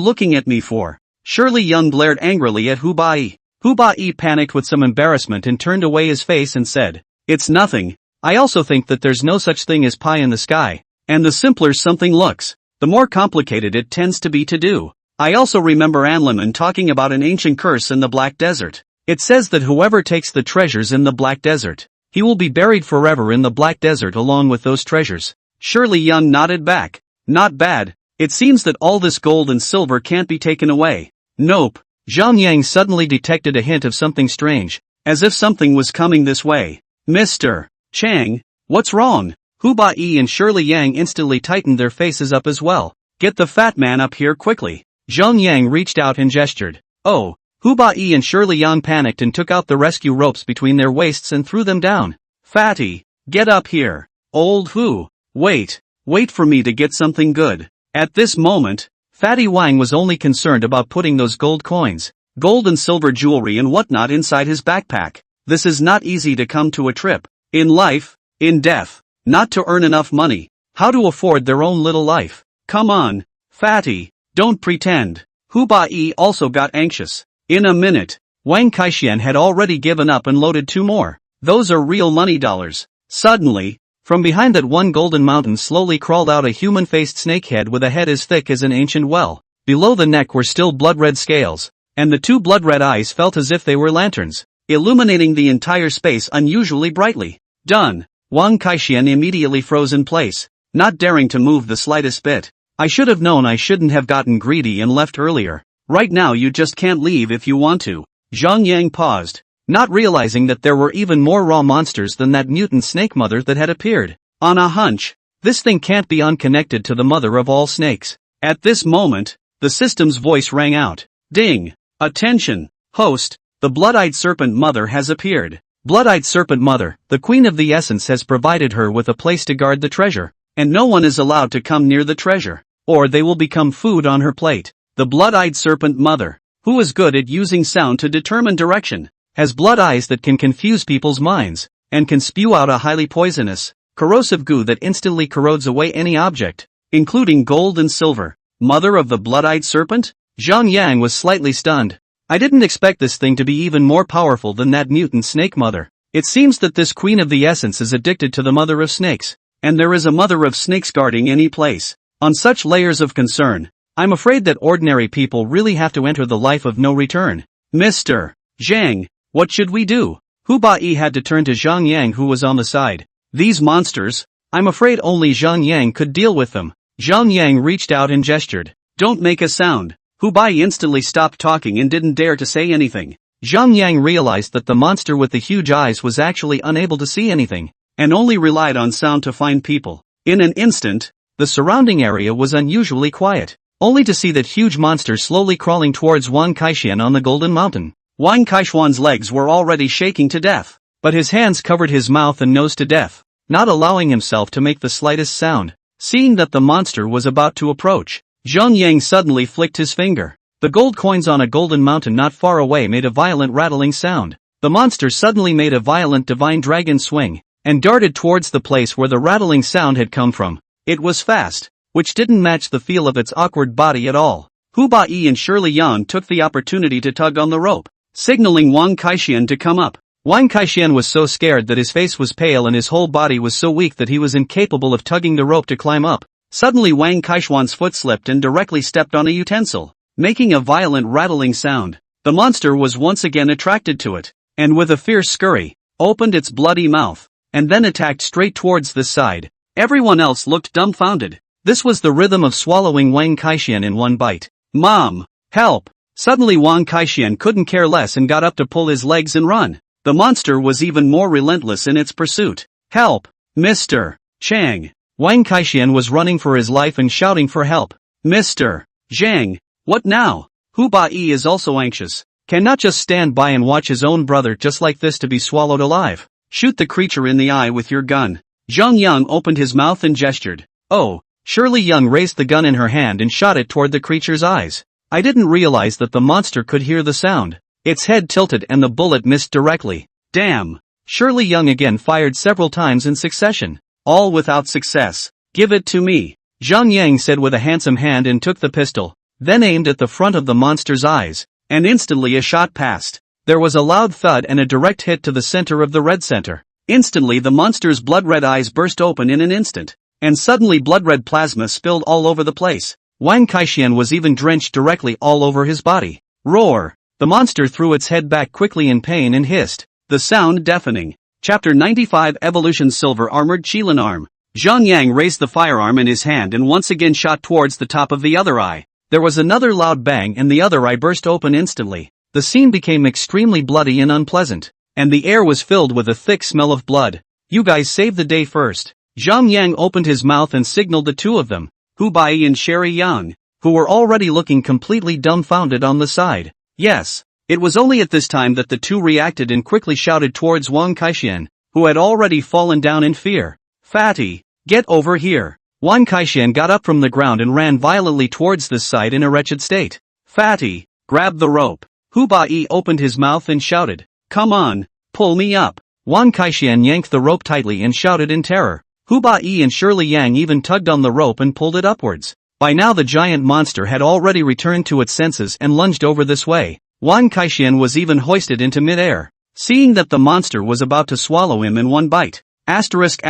Speaker 1: looking at me for? Shirley Yang glared angrily at Hu Bai. Hu Bai panicked with some embarrassment and turned away his face and said, It's nothing. I also think that there's no such thing as pie in the sky, and the simpler something looks, the more complicated it tends to be to do. I also remember Anliman talking about an ancient curse in the Black Desert. It says that whoever takes the treasures in the Black Desert, he will be buried forever in the Black Desert along with those treasures. Shirley Yang nodded back. Not bad. It seems that all this gold and silver can't be taken away. Nope. Zhang Yang suddenly detected a hint of something strange, as if something was coming this way. Mr. Chang, what's wrong? Hu Bai and Shirley Yang instantly tightened their faces up as well. Get the fat man up here quickly. Zhang Yang reached out and gestured. Oh, Hu Bai and Shirley Yang panicked and took out the rescue ropes between their waists and threw them down. Fatty, get up here. Old Hu, wait for me to get something good. At this moment, Fatty Wang was only concerned about putting those gold coins, gold and silver jewelry and whatnot inside his backpack. This is not easy to come to a trip. In life, in death, not to earn enough money, how to afford their own little life. Come on, Fatty, don't pretend. Hu Bai also got anxious. In a minute, Wang Kaixian had already given up and loaded 2 more. Those are real money dollars. Suddenly, from behind that one golden mountain slowly crawled out a human-faced snakehead with a head as thick as an ancient well. Below the neck were still blood-red scales, and the 2 blood-red eyes felt as if they were lanterns, illuminating the entire space unusually brightly. Done. Wang Kaixian immediately froze in place, not daring to move the slightest bit. I should have known I shouldn't have gotten greedy and left earlier. Right now you just can't leave if you want to. Zhang Yang paused. not realizing that there were even more raw monsters than that mutant snake mother that had appeared. On a hunch, this thing can't be unconnected to the mother of all snakes. At this moment, the system's voice rang out. Ding! Attention! Host, the blood-eyed serpent mother has appeared. Blood-eyed serpent mother, the queen of the essence has provided her with a place to guard the treasure, and no one is allowed to come near the treasure, or they will become food on her plate. The blood-eyed serpent mother, who is good at using sound to determine direction, has blood eyes that can confuse people's minds, and can spew out a highly poisonous, corrosive goo that instantly corrodes away any object, including gold and silver. Mother of the blood-eyed serpent? Zhang Yang was slightly stunned. I didn't expect this thing to be even more powerful than that mutant snake mother. It seems that this queen of the essence is addicted to the mother of snakes, and there is a mother of snakes guarding any place. On such layers of concern, I'm afraid that ordinary people really have to enter the life of no return. Mr. Zhang, what should we do? Hu Bai had to turn to Zhang Yang, who was on the side. These monsters? I'm afraid only Zhang Yang could deal with them. Zhang Yang reached out and gestured. Don't make a sound. Hu Bai instantly stopped talking and didn't dare to say anything. Zhang Yang realized that the monster with the huge eyes was actually unable to see anything, and only relied on sound to find people. In an instant, the surrounding area was unusually quiet, only to see that huge monster slowly crawling towards Wang Kaixian on the Golden Mountain. Wang Kaixian's legs were already shaking to death, but his hands covered his mouth and nose to death, not allowing himself to make the slightest sound. Seeing that the monster was about to approach, Zhang Yang suddenly flicked his finger. The gold coins on a golden mountain not far away made a violent rattling sound. The monster suddenly made a violent divine dragon swing, and darted towards the place where the rattling sound had come from. It was fast, which didn't match the feel of its awkward body at all. Hu Bai and Shirley Yang took the opportunity to tug on the rope, signaling Wang Kaixian to come up. Wang Kaixian was so scared that his face was pale and his whole body was so weak that he was incapable of tugging the rope to climb up. Suddenly Wang Kaixian's foot slipped and directly stepped on a utensil, making a violent rattling sound. The monster was once again attracted to it, and with a fierce scurry, opened its bloody mouth, and then attacked straight towards this side. Everyone else looked dumbfounded. This was the rhythm of swallowing Wang Kaixian in one bite. Mom! Help! Suddenly Wang Kaixian couldn't care less and got up to pull his legs and run. The monster was even more relentless in its pursuit. Help! Mr. Chang! Wang Kaixian was running for his life and shouting for help. Mr. Zhang! What now? Hu Bai is also anxious. Cannot just stand by and watch his own brother just like this to be swallowed alive. Shoot the creature in the eye with your gun. Zhang Yang opened his mouth and gestured. Oh! Shirley Yang raised the gun in her hand and shot it toward the creature's eyes. I didn't realize that the monster could hear the sound. Its head tilted and the bullet missed directly. Damn! Shirley Yang again fired several times in succession, all without success. Give it to me, Zhang Yang said with a handsome hand and took the pistol, then aimed at the front of the monster's eyes, and instantly a shot passed. There was a loud thud and a direct hit to the center of the red center. Instantly the monster's blood-red eyes burst open in an instant, and suddenly blood-red plasma spilled all over the place. Wang Kaixian was even drenched directly all over his body. Roar! The monster threw its head back quickly in pain and hissed, the sound deafening. Chapter 95 Evolution Silver Armored Qilin Arm. Zhang Yang raised the firearm in his hand and once again shot towards the top of the other eye. There was another loud bang and the other eye burst open instantly. The scene became extremely bloody and unpleasant, and the air was filled with a thick smell of blood. You guys saved the day first. Zhang Yang opened his mouth and signaled the two of them, Hu Bai and Sherry Yang, who were already looking completely dumbfounded on the side. Yes. It was only at this time that the two reacted and quickly shouted towards Wang Kaixian, who had already fallen down in fear. Fatty, get over here. Wang Kaixian got up from the ground and ran violently towards this side in a wretched state. Fatty, grab the rope. Hu Bai opened his mouth and shouted, come on, pull me up. Wang Kaixian yanked the rope tightly and shouted in terror. Hu Bai and Shirley Yang even tugged on the rope and pulled it upwards. By now the giant monster had already returned to its senses and lunged over this way. Wang Kaixian was even hoisted into mid-air, seeing that the monster was about to swallow him in one bite. Zhang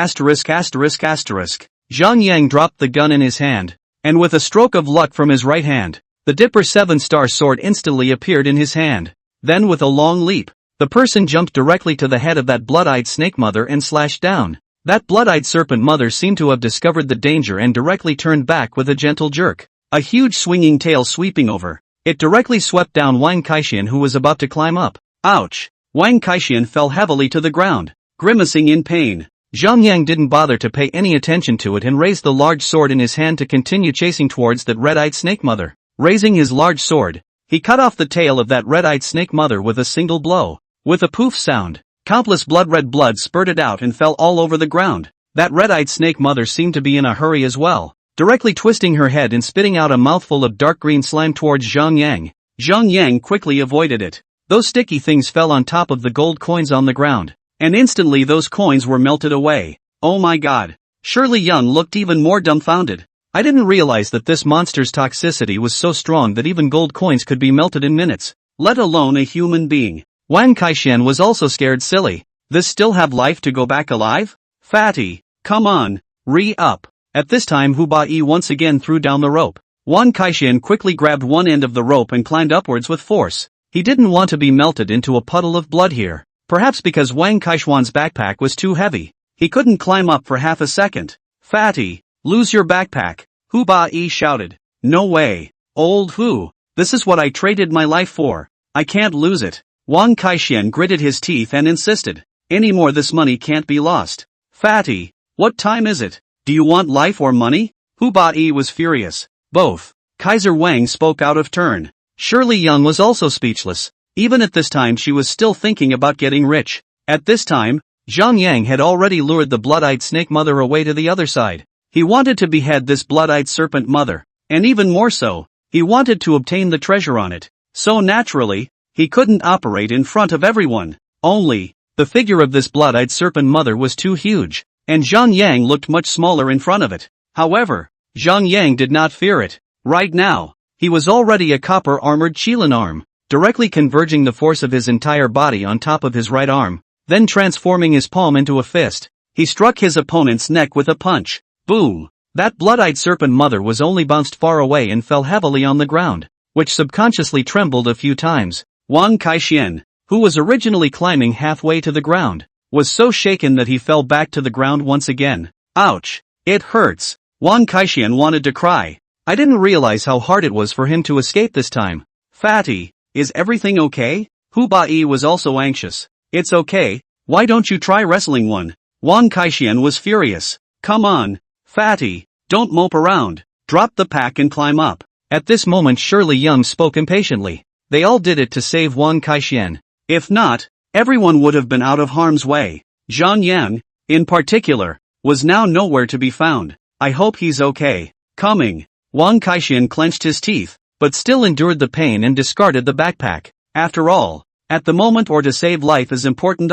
Speaker 1: Yang dropped the gun in his hand, and with a stroke of luck from his right hand, the Dipper 7-star sword instantly appeared in his hand. Then with a long leap, the person jumped directly to the head of that blood-eyed snake mother and slashed down. That blood-eyed serpent mother seemed to have discovered the danger and directly turned back with a gentle jerk, a huge swinging tail sweeping over. It directly swept down Wang Kaixian, who was about to climb up. Ouch! Wang Kaixian fell heavily to the ground, grimacing in pain. Zhang Yang didn't bother to pay any attention to it and raised the large sword in his hand to continue chasing towards that red-eyed snake mother. Raising his large sword, he cut off the tail of that red-eyed snake mother with a single blow. With a poof sound, countless blood-red blood spurted out and fell all over the ground. That red-eyed snake mother seemed to be in a hurry as well, directly twisting her head and spitting out a mouthful of dark green slime towards Zhang Yang. Zhang Yang quickly avoided it. Those sticky things fell on top of the gold coins on the ground, and instantly those coins were melted away. Oh my god. Shirley Young looked even more dumbfounded. I didn't realize that this monster's toxicity was so strong that even gold coins could be melted in minutes, let alone a human being. Wang Kaixian was also scared silly. This still have life to go back alive? Fatty, come on, re-up. At this time Hu Ba Yi once again threw down the rope. Wang Kaixian quickly grabbed one end of the rope and climbed upwards with force. He didn't want to be melted into a puddle of blood here. Perhaps because Wang Kaixian's backpack was too heavy. He couldn't climb up for half a second. Fatty, lose your backpack, Hu Ba Yi shouted. No way. Old Hu, this is what I traded my life for. I can't lose it. Wang Kaixian gritted his teeth and insisted. Any more this money can't be lost. Fatty, what time is it? Do you want life or money? Hu Ba Yi was furious. Both. Kaiser Wang spoke out of turn. Shirley Young was also speechless. Even at this time she was still thinking about getting rich. At this time, Zhang Yang had already lured the blood-eyed snake mother away to the other side. He wanted to behead this blood-eyed serpent mother, and even more so, he wanted to obtain the treasure on it. So naturally, he couldn't operate in front of everyone. Only, the figure of this blood-eyed serpent mother was too huge, and Zhang Yang looked much smaller in front of it. However, Zhang Yang did not fear it. Right now, he was already a copper-armored Qilin arm, directly converging the force of his entire body on top of his right arm. Then transforming his palm into a fist, he struck his opponent's neck with a punch. Boom! That blood-eyed serpent mother was only bounced far away and fell heavily on the ground, which subconsciously trembled a few times. Wang Kaixian, who was originally climbing halfway to the ground, was so shaken that he fell back to the ground once again. Ouch! It hurts! Wang Kaixian wanted to cry. I didn't realize how hard it was for him to escape this time. Fatty, is everything okay? Hu Ba Yi was also anxious. It's okay, why don't you try wrestling one? Wang Kaixian was furious. Come on, Fatty, don't mope around, drop the pack and climb up. At this moment Shirley Young spoke impatiently. They all did it to save Wang Kaixian. If not, everyone would have been out of harm's way. Zhang Yang, in particular, was now nowhere to be found. I hope he's okay. Coming. Wang Kaixian clenched his teeth, but still endured the pain and discarded the backpack. After all, at the moment or to save life is important.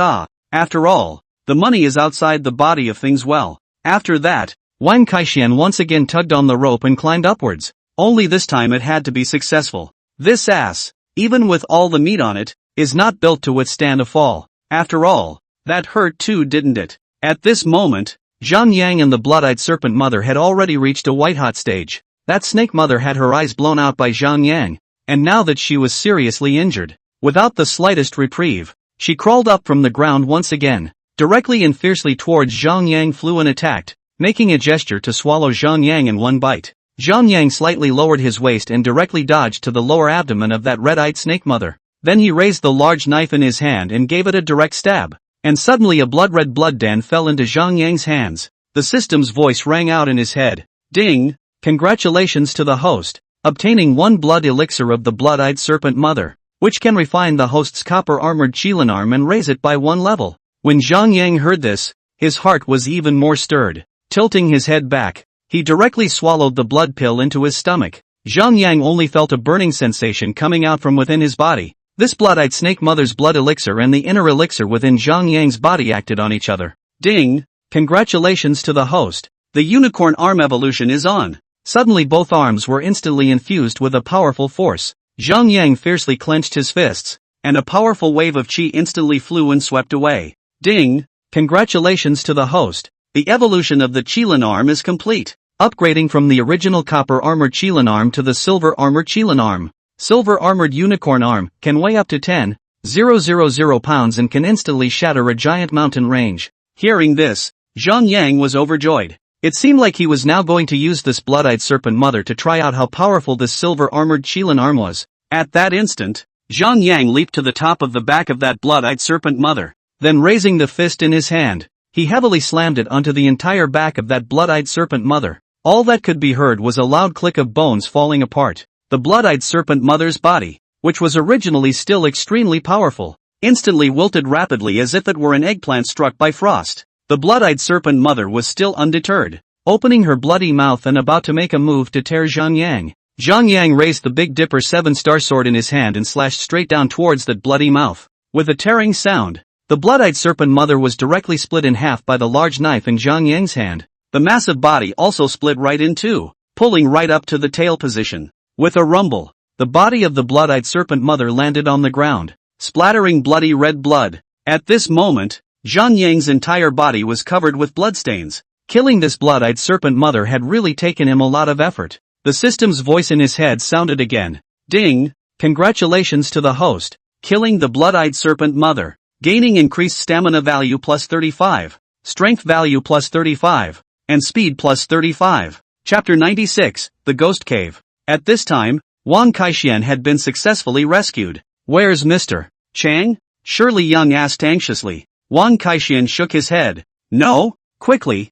Speaker 1: After all, the money is outside the body of things. Well, after that, Wang Kaixian once again tugged on the rope and climbed upwards. Only this time it had to be successful. This ass, even with all the meat on it, is not built to withstand a fall. After all, that hurt too, didn't it? At this moment, Zhang Yang and the blood-eyed serpent mother had already reached a white-hot stage. That snake mother had her eyes blown out by Zhang Yang, and now that she was seriously injured, without the slightest reprieve, she crawled up from the ground once again. Directly and fiercely towards Zhang Yang flew and attacked, making a gesture to swallow Zhang Yang in one bite. Zhang Yang slightly lowered his waist and directly dodged to the lower abdomen of that red-eyed snake mother. Then he raised the large knife in his hand and gave it a direct stab. And suddenly a blood-red blooddan fell into Zhang Yang's hands. The system's voice rang out in his head. Ding! Congratulations to the host, obtaining one blood elixir of the blood-eyed serpent mother, which can refine the host's copper-armored Qilin arm and raise it by one level. When Zhang Yang heard this, his heart was even more stirred. Tilting his head back, he directly swallowed the blood pill into his stomach. Zhang Yang only felt a burning sensation coming out from within his body. This blood-eyed snake mother's blood elixir and the inner elixir within Zhang Yang's body acted on each other. Ding! Congratulations to the host. The unicorn arm evolution is on. Suddenly both arms were instantly infused with a powerful force. Zhang Yang fiercely clenched his fists, and a powerful wave of qi instantly flew and swept away. Ding! Congratulations to the host. The evolution of the Qilin arm is complete. Upgrading from the original copper-armored Qilin arm to the silver-armored Qilin arm. Silver-armored unicorn arm can weigh up to 10,000 pounds and can instantly shatter a giant mountain range. Hearing this, Zhang Yang was overjoyed. It seemed like he was now going to use this blood-eyed serpent mother to try out how powerful this silver-armored Qilin arm was. At that instant, Zhang Yang leaped to the top of the back of that blood-eyed serpent mother. Then raising the fist in his hand, he heavily slammed it onto the entire back of that blood-eyed serpent mother. All that could be heard was a loud click of bones falling apart. The blood-eyed serpent mother's body, which was originally still extremely powerful, instantly wilted rapidly as if it were an eggplant struck by frost. The blood-eyed serpent mother was still undeterred, opening her bloody mouth and about to make a move to tear Zhang Yang. Zhang Yang raised the Big Dipper 7-star sword in his hand and slashed straight down towards that bloody mouth. With a tearing sound, the blood-eyed serpent mother was directly split in half by the large knife in Zhang Yang's hand. The massive body also split right in two, pulling right up to the tail position. With a rumble, the body of the blood-eyed serpent mother landed on the ground, splattering bloody red blood. At this moment, Zhang Yang's entire body was covered with bloodstains. Killing this blood-eyed serpent mother had really taken him a lot of effort. The system's voice in his head sounded again. Ding! Congratulations to the host, killing the blood-eyed serpent mother. Gaining increased stamina value plus 35, strength value plus 35, and speed plus 35. Chapter 96, The Ghost Cave. At this time, Wang Kaixian had been successfully rescued. Where's Mr. Chang? Shirley Young asked anxiously. Wang Kaixian shook his head. No, quickly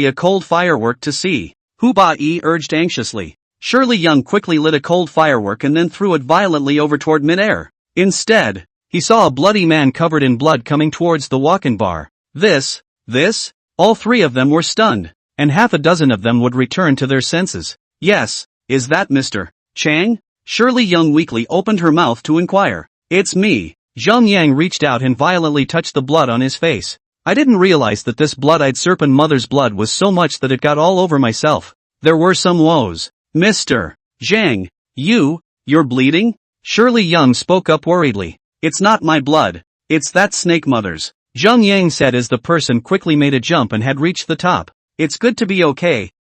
Speaker 1: a cold firework to see. Hu Ba-yi urged anxiously. Shirley Young quickly lit a cold firework and then threw it violently over toward midair. Instead, he saw a bloody man covered in blood coming towards the walk-in bar. This? All three of them were stunned, and half a dozen of them would return to their senses. Yes, is that Mr. Chang? Shirley Young weakly opened her mouth to inquire. It's me. Zhang Yang reached out and violently touched the blood on his face. I didn't realize that this blood-eyed serpent mother's blood was so much that it got all over myself. There were some woes. Mr. Zhang, you're bleeding? Shirley Young spoke up worriedly. It's not my blood, it's that snake mother's, Zhang Yang said as the person quickly made a jump and had reached the top. It's good to be okay.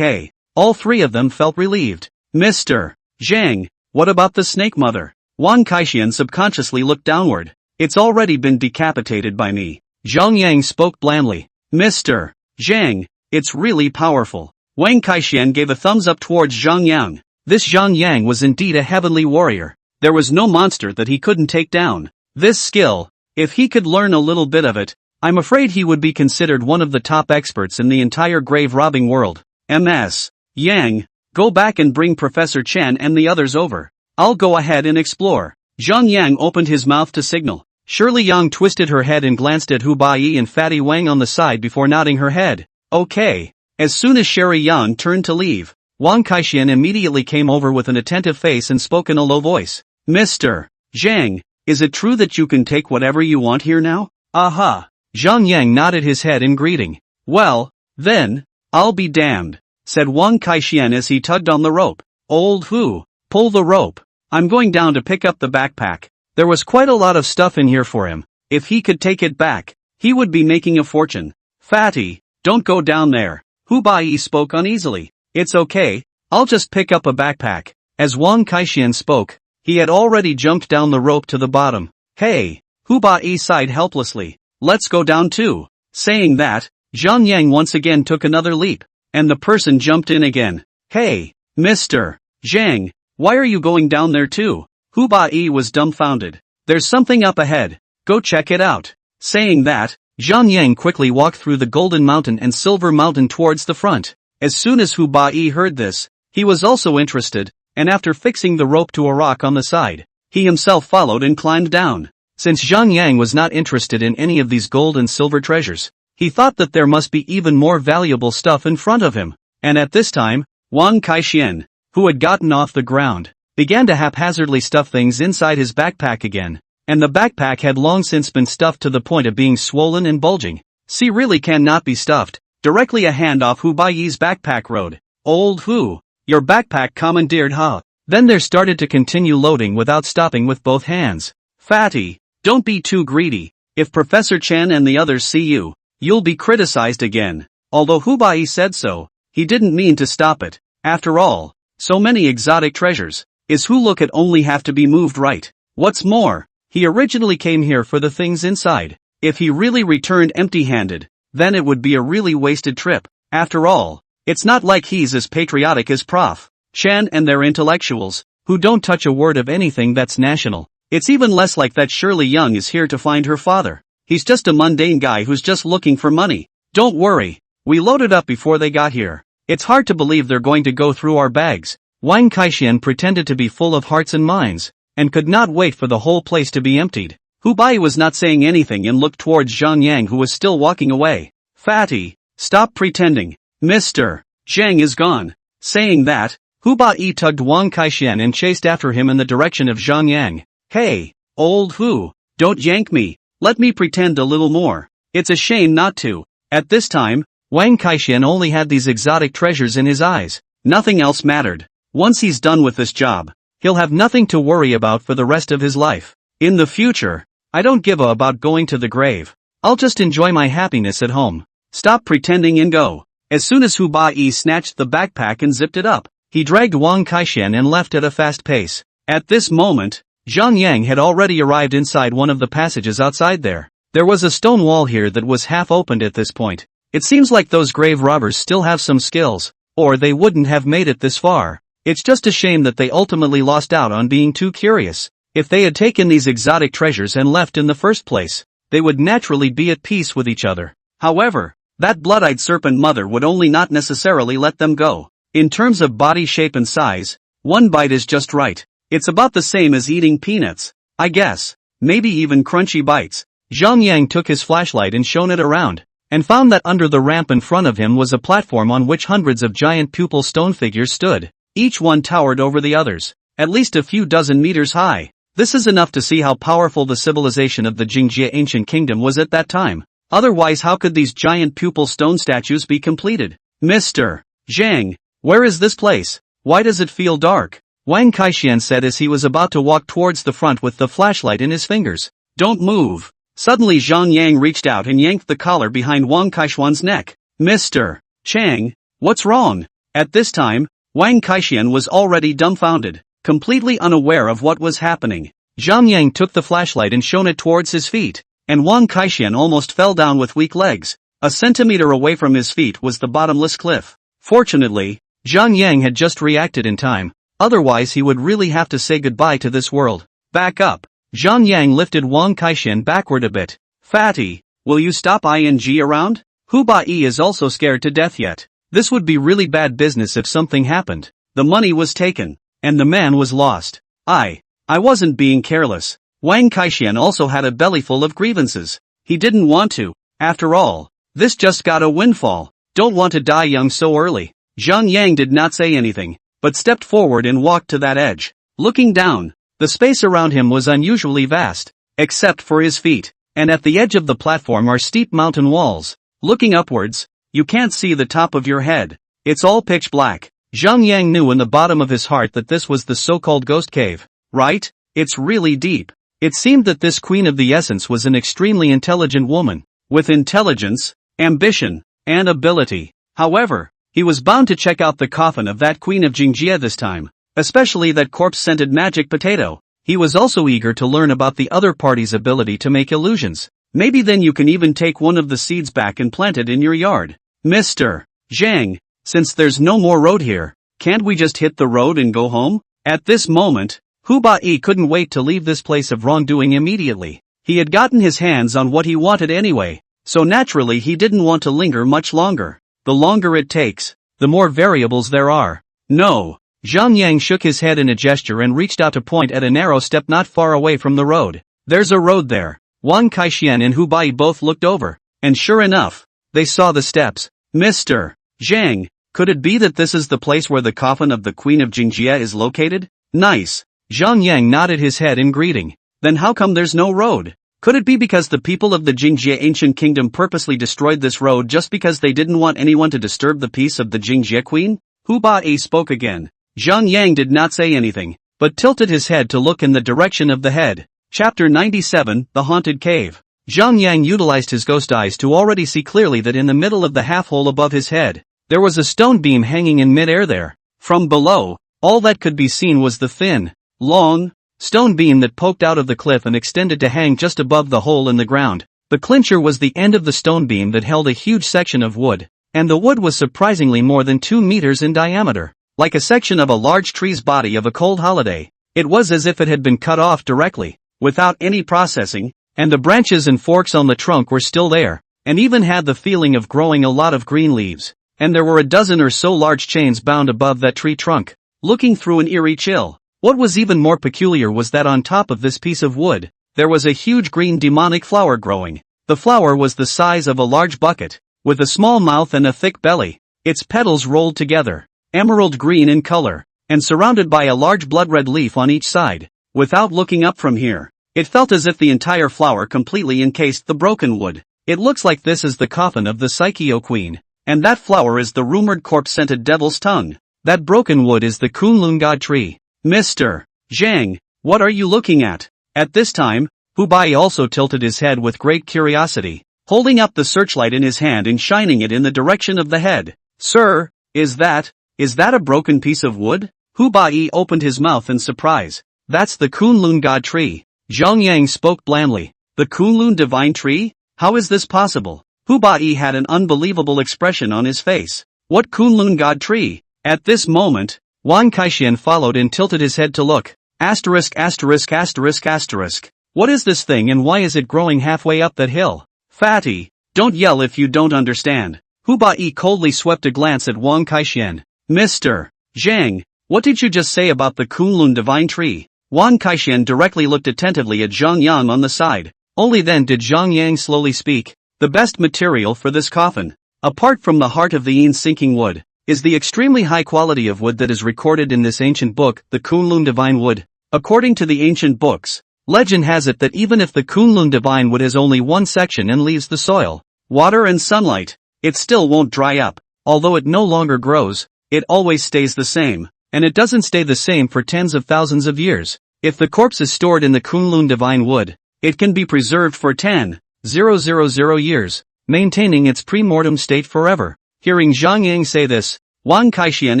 Speaker 1: All three of them felt relieved. Mr. Zhang, what about the snake mother? Wang Kaixian subconsciously looked downward. It's already been decapitated by me. Zhang Yang spoke blandly. Mr. Zhang, it's really powerful. Wang Kaixian gave a thumbs up towards Zhang Yang. This Zhang Yang was indeed a heavenly warrior. There was no monster that he couldn't take down. This skill, if he could learn a little bit of it, I'm afraid he would be considered one of the top experts in the entire grave-robbing world. Ms. Yang, go back and bring Professor Chen and the others over. I'll go ahead and explore. Zhang Yang opened his mouth to signal. Shirley Yang twisted her head and glanced at Hu Baiyi and Fatty Wang on the side before nodding her head. Okay. As soon as Sherry Yang turned to leave, Wang Kaixian immediately came over with an attentive face and spoke in a low voice. Mr. Zhang, is it true that you can take whatever you want here now? Aha. Zhang Yang nodded his head in greeting. Well, then, I'll be damned, said Wang Kaixian as he tugged on the rope. Old Hu, pull the rope. I'm going down to pick up the backpack. There was quite a lot of stuff in here for him. If he could take it back, he would be making a fortune. Fatty, don't go down there. Hu Baiyi spoke uneasily. It's okay, I'll just pick up a backpack. As Wang Kaixian spoke, he had already jumped down the rope to the bottom. Hey, Hu Baiyi sighed helplessly. Let's go down too. Saying that, Zhang Yang once again took another leap, and the person jumped in again. Hey, Mr. Zhang, why are you going down there too? Hu Baiyi was dumbfounded. There's something up ahead. Go check it out. Saying that, Zhang Yang quickly walked through the Golden Mountain and Silver Mountain towards the front. As soon as Hu Baiyi heard this, he was also interested, and after fixing the rope to a rock on the side, he himself followed and climbed down. Since Zhang Yang was not interested in any of these gold and silver treasures, he thought that there must be even more valuable stuff in front of him. And at this time, Wang Kaixian, who had gotten off the ground, began to haphazardly stuff things inside his backpack again, and the backpack had long since been stuffed to the point of being swollen and bulging. See, really cannot be stuffed. Directly a hand off Hu Baiyi's backpack rode. Old Hu, your backpack commandeered ha. Then there started to continue loading without stopping with both hands. Fatty, don't be too greedy. If Professor Chen and the others see you, you'll be criticized again. Although Hu Baiyi said so, he didn't mean to stop it. After all, so many exotic treasures. His Hu could only have to be moved right. What's more, he originally came here for the things inside. If he really returned empty-handed, then it would be a really wasted trip. After all, it's not like he's as patriotic as Prof. Chen and their intellectuals. who don't touch a word of anything that's national. It's even less like that Shirley Young is here to find her father. He's just a mundane guy who's just looking for money. Don't worry. We loaded up before they got here. It's hard to believe they're going to go through our bags. Wang Kaixian pretended to be full of hearts and minds, and could not wait for the whole place to be emptied. Hu Bai was not saying anything and looked towards Zhang Yang, who was still walking away. Fatty, stop pretending. Mr. Zhang is gone. Saying that, Hu Bai tugged Wang Kaixian and chased after him in the direction of Zhang Yang. Hey, old Hu, don't yank me. Let me pretend a little more. It's a shame not to. At this time, Wang Kaixian only had these exotic treasures in his eyes. Nothing else mattered. Once he's done with this job, he'll have nothing to worry about for the rest of his life. In the future, I don't give a about going to the grave. I'll just enjoy my happiness at home. Stop pretending and go. As soon as Hu Bai snatched the backpack and zipped it up, he dragged Wang Kaixian and left at a fast pace. At this moment, Zhang Yang had already arrived inside one of the passages outside there. There was a stone wall here that was half opened at this point. It seems like those grave robbers still have some skills, or they wouldn't have made it this far. It's just a shame that they ultimately lost out on being too curious. If they had taken these exotic treasures and left in the first place, they would naturally be at peace with each other. However, that blood-eyed serpent mother would only not necessarily let them go. In terms of body shape and size, one bite is just right. It's about the same as eating peanuts, I guess. Maybe even crunchy bites. Zhang Yang took his flashlight and shone it around, and found that under the ramp in front of him was a platform on which hundreds of giant pupil stone figures stood. Each one towered over the others, at least a few dozen meters high. This is enough to see how powerful the civilization of the Jingjie ancient kingdom was at that time. Otherwise, how could these giant pupil stone statues be completed? Mr. Zhang, where is this place? Why does it feel dark? Wang Kaixian said as he was about to walk towards the front with the flashlight in his fingers. Don't move. Suddenly Zhang Yang reached out and yanked the collar behind Wang Kaixian's neck. Mr. Chang, what's wrong? At this time, Wang Kaixian was already dumbfounded, completely unaware of what was happening. Zhang Yang took the flashlight and shone it towards his feet, and Wang Kaixian almost fell down with weak legs. A centimeter away from his feet was the bottomless cliff. Fortunately, Zhang Yang had just reacted in time. Otherwise he would really have to say goodbye to this world. Back up. Zhang Yang lifted Wang Kaixian backward a bit. Fatty, will you stop ing around? Hu Bai is also scared to death yet. This would be really bad business if something happened. The money was taken, and the man was lost. I wasn't being careless. Wang Kaixian also had a belly full of grievances. He didn't want to. After all, this just got a windfall. Don't want to die young so early. Zhang Yang did not say anything, but stepped forward and walked to that edge. Looking down, the space around him was unusually vast, except for his feet, and at the edge of the platform are steep mountain walls. Looking upwards, you can't see the top of your head. It's all pitch black. Zhang Yang knew in the bottom of his heart that this was the so-called ghost cave. Right? It's really deep. It seemed that this queen of the essence was an extremely intelligent woman, with intelligence, ambition, and ability. However, he was bound to check out the coffin of that queen of Jingjie this time, especially that corpse-scented magic potato. He was also eager to learn about the other party's ability to make illusions. Maybe then you can even take one of the seeds back and plant it in your yard. Mr. Zhang, since there's no more road here, can't we just hit the road and go home? At this moment, Hu Bai couldn't wait to leave this place of wrongdoing immediately. He had gotten his hands on what he wanted anyway, so naturally he didn't want to linger much longer. The longer it takes, the more variables there are. No. Zhang Yang shook his head in a gesture and reached out to point at a narrow step not far away from the road. There's a road there. Wang Kaixian and Hu Bai both looked over, and sure enough, they saw the steps. Mr. Zhang, could it be that this is the place where the coffin of the Queen of Jingjie is located? Nice. Zhang Yang nodded his head in greeting. Then how come there's no road? Could it be because the people of the Jingjie ancient kingdom purposely destroyed this road just because they didn't want anyone to disturb the peace of the Jingjie queen? Hu Bai spoke again. Zhang Yang did not say anything, but tilted his head to look in the direction of the head. Chapter 97, The Haunted Cave. Zhang Yang utilized his ghost eyes to already see clearly that in the middle of the half-hole above his head, there was a stone beam hanging in mid-air there. From below, all that could be seen was the thin, long, stone beam that poked out of the cliff and extended to hang just above the hole in the ground. The clincher was the end of the stone beam that held a huge section of wood, and the wood was surprisingly more than 2 meters in diameter. like a section of a large tree's body of a cold holiday. It was as if it had been cut off directly, without any processing, and the branches and forks on the trunk were still there, and even had the feeling of growing a lot of green leaves. And there were a dozen or so large chains bound above that tree trunk, looking through an eerie chill. What was even more peculiar was that on top of this piece of wood, there was a huge green demonic flower growing. The flower was the size of a large bucket, with a small mouth and a thick belly. Its petals rolled together, emerald green in color, and surrounded by a large blood-red leaf on each side. Without looking up from here, it felt as if the entire flower completely encased the broken wood. It looks like this is the coffin of the Psycho Queen, and that flower is the rumored corpse-scented devil's tongue. That broken wood is the Kunlun god tree. Mr. Zhang, what are you looking at? At this time, Hu Bai also tilted his head with great curiosity, holding up the searchlight in his hand and shining it in the direction of the head. Sir, is that a broken piece of wood? Hu Bai opened his mouth in surprise. That's the Kunlun god tree. Zhang Yang spoke blandly. The Kunlun divine tree? How is this possible? Hu Bai had an unbelievable expression on his face. What Kunlun god tree? At this moment, Wang Kaixian followed and tilted his head to look. Asterisk asterisk asterisk asterisk. What is this thing and why is it growing halfway up that hill? Fatty, don't yell if you don't understand. Hu Bai coldly swept a glance at Wang Kaixian. Mr. Zhang, what did you just say about the Kunlun divine tree? Wang Kaixian directly looked attentively at Zhang Yang on the side. Only then did Zhang Yang slowly speak. The best material for this coffin, apart from the heart of the Yin sinking wood, is the extremely high quality of wood that is recorded in this ancient book, the Kunlun divine wood. According to the ancient books, legend has it that even if the Kunlun divine wood has only one section and leaves the soil, water and sunlight, it still won't dry up. Although it no longer grows, it always stays the same, and it doesn't stay the same for tens of thousands of years. If the corpse is stored in the Kunlun divine wood, it can be preserved for 10,000 years, maintaining its pre-mortem state forever. Hearing Zhang Yang say this, Wang Kaixian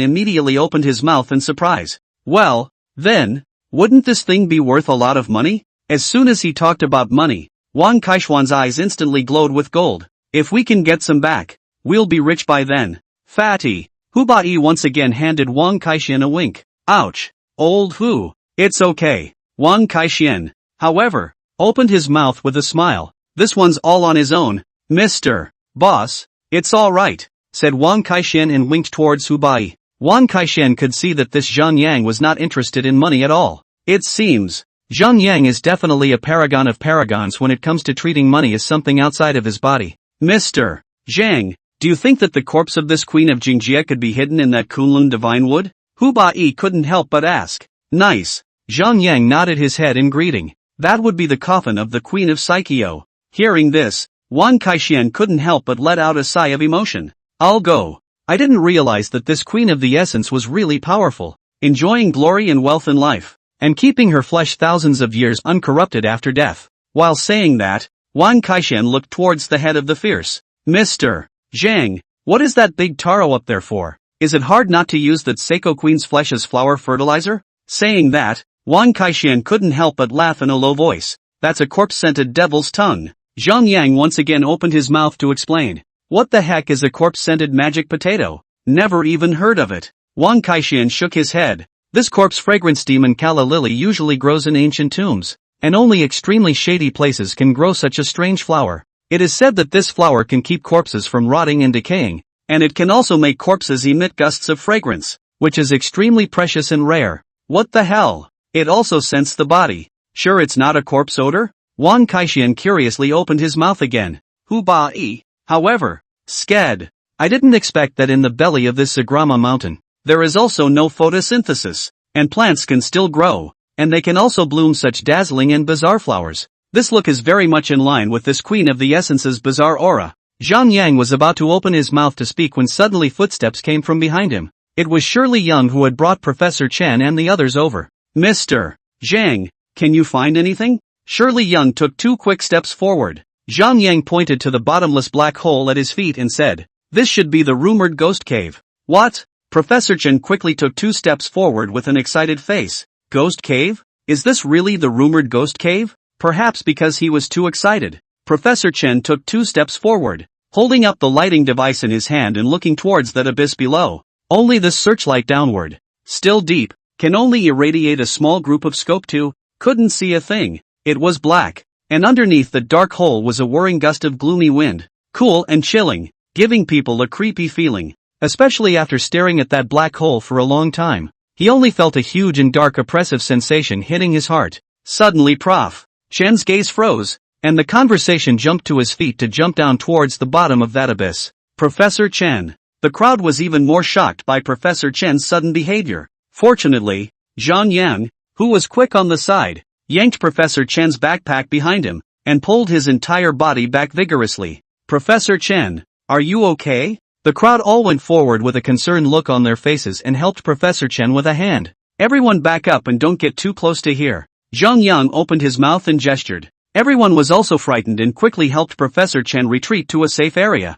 Speaker 1: immediately opened his mouth in surprise. Well, then, wouldn't this thing be worth a lot of money? As soon as he talked about money, Wang Kaixian's eyes instantly glowed with gold. If we can get some back, we'll be rich by then. Fatty. Hu Bai once again handed Wang Kaixian a wink. Ouch. Old Hu. It's okay. Wang Kaixian, however, opened his mouth with a smile. This one's all on his own. Mr. Boss, it's all right, said Wang Kaixian and winked towards Hu Bai. Wang Kaixian could see that this Zhang Yang was not interested in money at all. It seems, Zhang Yang is definitely a paragon of paragons when it comes to treating money as something outside of his body. Mr. Zhang, do you think that the corpse of this queen of Jingjie could be hidden in that Kunlun divine wood? Hu Bai couldn't help but ask. Nice. Zhang Yang nodded his head in greeting. That would be the coffin of the queen of Psycho. Hearing this, Wang Kaixian couldn't help but let out a sigh of emotion. I'll go. I didn't realize that this queen of the essence was really powerful, enjoying glory and wealth in life, and keeping her flesh thousands of years uncorrupted after death. While saying that, Wang Kaixian looked towards the head of the fierce. Mr. Zhang, what is that big taro up there for? Is it hard not to use that Psycho Queen's flesh as flower fertilizer? Saying that, Wang Kaixian couldn't help but laugh in a low voice. That's a corpse-scented devil's tongue. Zhang Yang once again opened his mouth to explain. What the heck is a corpse-scented magic potato? Never even heard of it. Wang Kaixian shook his head. This corpse fragrance demon calla lily usually grows in ancient tombs, and only extremely shady places can grow such a strange flower. It is said that this flower can keep corpses from rotting and decaying, and it can also make corpses emit gusts of fragrance, which is extremely precious and rare. What the hell? It also scents the body. Sure it's not a corpse odor? Wang Kaixian curiously opened his mouth again. Hu Bai, however, sked. I didn't expect that in the belly of this Sagrama mountain, there is also no photosynthesis, and plants can still grow, and they can also bloom such dazzling and bizarre flowers. This look is very much in line with this Queen of the Essence's bizarre aura. Zhang Yang was about to open his mouth to speak when suddenly footsteps came from behind him. It was Shirley Young who had brought Professor Chen and the others over. Mr. Zhang, can you find anything? Shirley Young took 2 quick steps forward. Zhang Yang pointed to the bottomless black hole at his feet and said, "This should be the rumored ghost cave." What? Professor Chen quickly took 2 steps forward with an excited face. Ghost cave? Is this really the rumored ghost cave? Perhaps because he was too excited, Professor Chen took 2 steps forward, holding up the lighting device in his hand and looking towards that abyss below. Only this searchlight downward, still deep, can only irradiate a small group of scope 2, couldn't see a thing. It was black, and underneath the dark hole was a whirring gust of gloomy wind, cool and chilling, giving people a creepy feeling, especially after staring at that black hole for a long time. He only felt a huge and dark oppressive sensation hitting his heart. Suddenly Prof. Chen's gaze froze, and the conversation jumped to his feet to jump down towards the bottom of that abyss. Professor Chen. The crowd was even more shocked by Professor Chen's sudden behavior. Fortunately, Zhang Yang, who was quick on the side, yanked Professor Chen's backpack behind him, and pulled his entire body back vigorously. Professor Chen, are you okay? The crowd all went forward with a concerned look on their faces and helped Professor Chen with a hand. Everyone back up and don't get too close to here. Zhang Yang opened his mouth and gestured. Everyone was also frightened and quickly helped Professor Chen retreat to a safe area.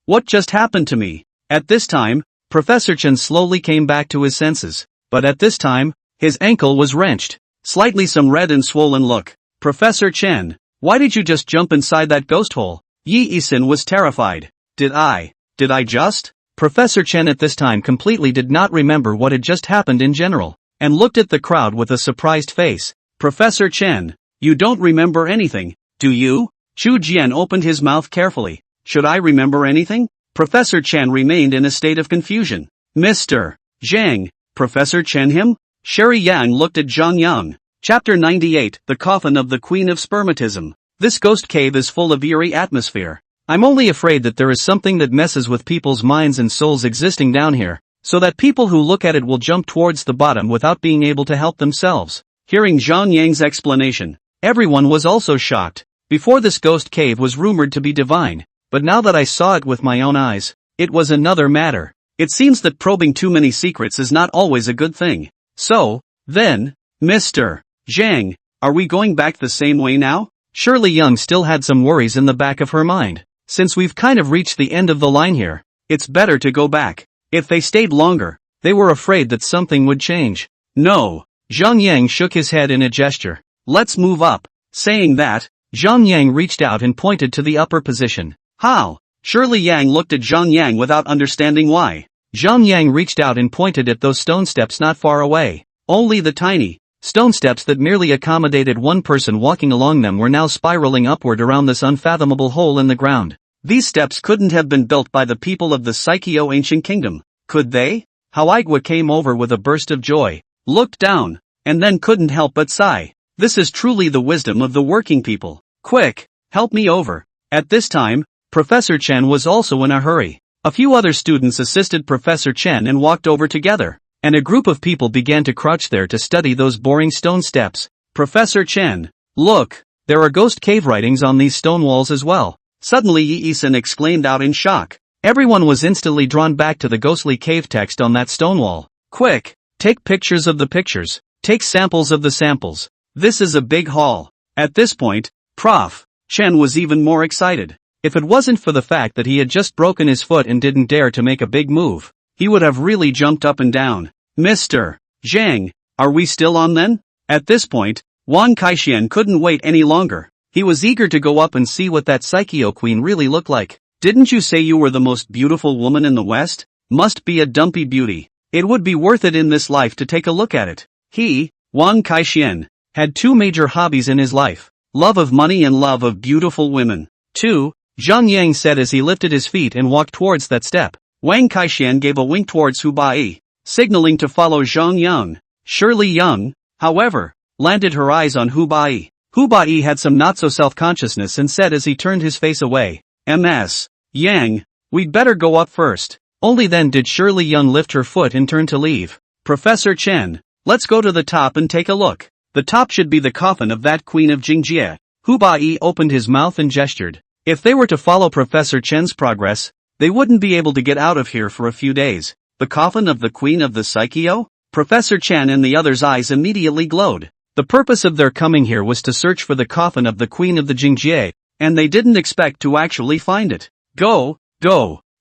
Speaker 1: What just happened to me? At this time, Professor Chen slowly came back to his senses, but at this time, his ankle was wrenched. Slightly some red and swollen look. Professor Chen, why did you just jump inside that ghost hole? Yi Yisin was terrified. Did I just? Professor Chen at this time completely did not remember what had just happened in general, and looked at the crowd with a surprised face. Professor Chen, you don't remember anything, do you? Chu Jian opened his mouth carefully. Should I remember anything? Professor Chen remained in a state of confusion. Mr. Zhang, Professor Chen him? Sherry Yang looked at Zhang Yang. Chapter 98, The Coffin of the Queen of Spermatism. This ghost cave is full of eerie atmosphere. I'm only afraid that there is something that messes with people's minds and souls existing down here, so that people who look at it will jump towards the bottom without being able to help themselves. Hearing Zhang Yang's explanation, everyone was also shocked. Before this ghost cave was rumored to be divine, but now that I saw it with my own eyes, it was another matter. It seems that probing too many secrets is not always a good thing. So, then, Mr. Zhang, are we going back the same way now? Shirley Young still had some worries in the back of her mind. Since we've kind of reached the end of the line here, it's better to go back. If they stayed longer, they were afraid that something would change. No. Zhang Yang shook his head in a gesture. Let's move up. Saying that, Zhang Yang reached out and pointed to the upper position. How? Shirley Yang looked at Zhang Yang without understanding why. Zhang Yang reached out and pointed at those stone steps not far away. Only the tiny stone steps that merely accommodated one person walking along them were now spiraling upward around this unfathomable hole in the ground. These steps couldn't have been built by the people of the Saikyo ancient kingdom, could they? Haigwa came over with a burst of joy, looked down, and then couldn't help but sigh. This is truly the wisdom of the working people. Quick, help me over. At this time, Professor Chen was also in a hurry. A few other students assisted Professor Chen and walked over together, and a group of people began to crouch there to study those boring stone steps. Professor Chen, look, there are ghost cave writings on these stone walls as well. Suddenly Yi Yisin exclaimed out in shock. Everyone was instantly drawn back to the ghostly cave text on that stone wall. Quick, take pictures of the pictures, take samples of the samples. This is a big haul. At this point, Prof. Chen was even more excited. If it wasn't for the fact that he had just broken his foot and didn't dare to make a big move, he would have really jumped up and down. Mr. Zhang, are we still on then? At this point, Wang Kaixian couldn't wait any longer. He was eager to go up and see what that Saikyo queen really looked like. Didn't you say you were the most beautiful woman in the West? Must be a dumpy beauty. It would be worth it in this life to take a look at it. He, Wang Kaixian, had two major hobbies in his life. Love of money and love of beautiful women. 2. Zhang Yang said as he lifted his feet and walked towards that step. Wang Kaixian gave a wink towards Hubai, signaling to follow Zhang Yang. Shirley Young, however, landed her eyes on Hubai. Hubai had some not-so-self-consciousness and said as he turned his face away, Ms. Yang, we'd better go up first. Only then did Shirley Young lift her foot and turn to leave. Professor Chen, let's go to the top and take a look. The top should be the coffin of that queen of Jingjie. Hubai opened his mouth and gestured. If they were to follow Professor Chen's progress, they wouldn't be able to get out of here for a few days. The coffin of the queen of the Saikyo? Professor Chen and the others' eyes immediately glowed. The purpose of their coming here was to search for the coffin of the queen of the Jingjie, and they didn't expect to actually find it. Go.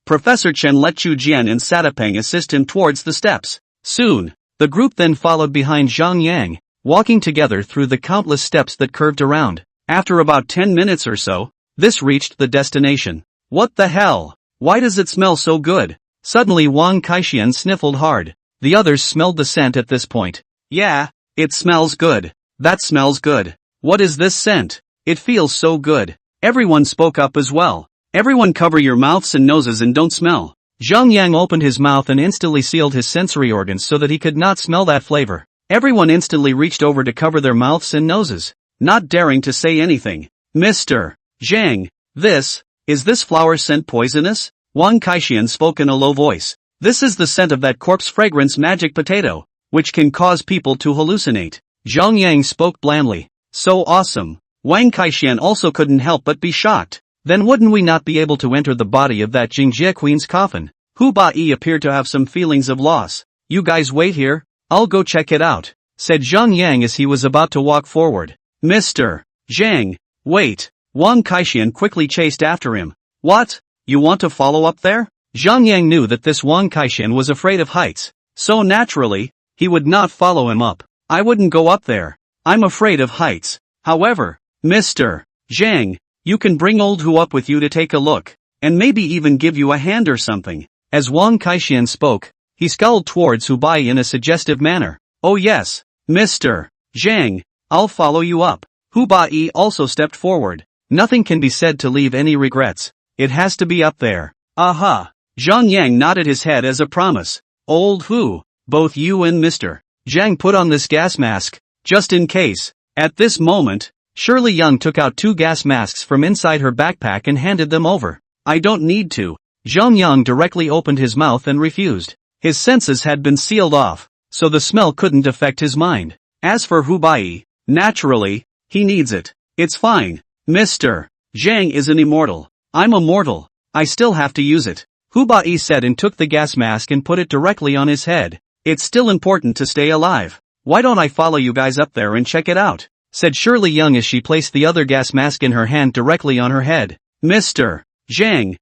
Speaker 1: Professor Chen let Chu Jian and Satapeng assist him towards the steps. Soon, the group then followed behind Zhang Yang, walking together through the countless steps that curved around. After about 10 minutes or so, this reached the destination. What the hell? Why does it smell so good? Suddenly Wang Kaixian sniffled hard. The others smelled the scent at this point. Yeah, it smells good. That smells good. What is this scent? It feels so good. Everyone spoke up as well. Everyone cover your mouths and noses and don't smell. Zhang Yang opened his mouth and instantly sealed his sensory organs so that he could not smell that flavor. Everyone instantly reached over to cover their mouths and noses, not daring to say anything. Mr. Zhang, is this flower scent poisonous? Wang Kaixian spoke in a low voice. This is the scent of that corpse fragrance magic potato, which can cause people to hallucinate. Zhang Yang spoke blandly. So awesome. Wang Kaixian also couldn't help but be shocked. Then wouldn't we not be able to enter the body of that Jingjie Queen's coffin? Hu Bai appeared to have some feelings of loss. You guys wait here, I'll go check it out, said Zhang Yang as he was about to walk forward. Mr. Zhang, wait. Wang Kaixian quickly chased after him. What? You want to follow up there? Zhang Yang knew that this Wang Kaixian was afraid of heights, so naturally, he would not follow him up. I wouldn't go up there. I'm afraid of heights. However, Mr. Zhang, you can bring old Hu up with you to take a look, and maybe even give you a hand or something. As Wang Kaixian spoke, he scowled towards Hu Bai in a suggestive manner. Oh yes, Mr. Zhang, I'll follow you up. Hu Bai also stepped forward. Nothing can be said to leave any regrets. It has to be up there. Aha! Zhang Yang nodded his head as a promise. Old Hu, both you and Mr. Zhang put on this gas mask, just in case. At this moment, Shirley Young took out 2 gas masks from inside her backpack and handed them over. I don't need to. Zhang Yang directly opened his mouth and refused. His senses had been sealed off, so the smell couldn't affect his mind. As for Hu Bai, naturally, he needs it. It's fine. Mr. Zhang is an immortal. I'm a mortal. I still have to use it. Hu Bai said and took the gas mask and put it directly on his head. It's still important to stay alive. Why don't I follow you guys up there and check it out? Said Shirley Young as she placed the other gas mask in her hand directly on her head. Mr. Zhang,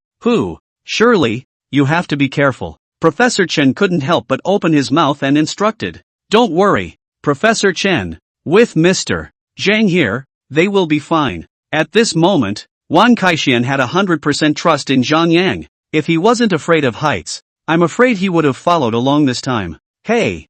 Speaker 1: Shirley, you have to be careful. Professor Chen couldn't help but open his mouth and instructed. Don't worry, Professor Chen. With Mr. Zhang here, they will be fine. At this moment, Wang Kaixian had 100% trust in Zhang Yang. If he wasn't afraid of heights, I'm afraid he would have followed along this time. Hey,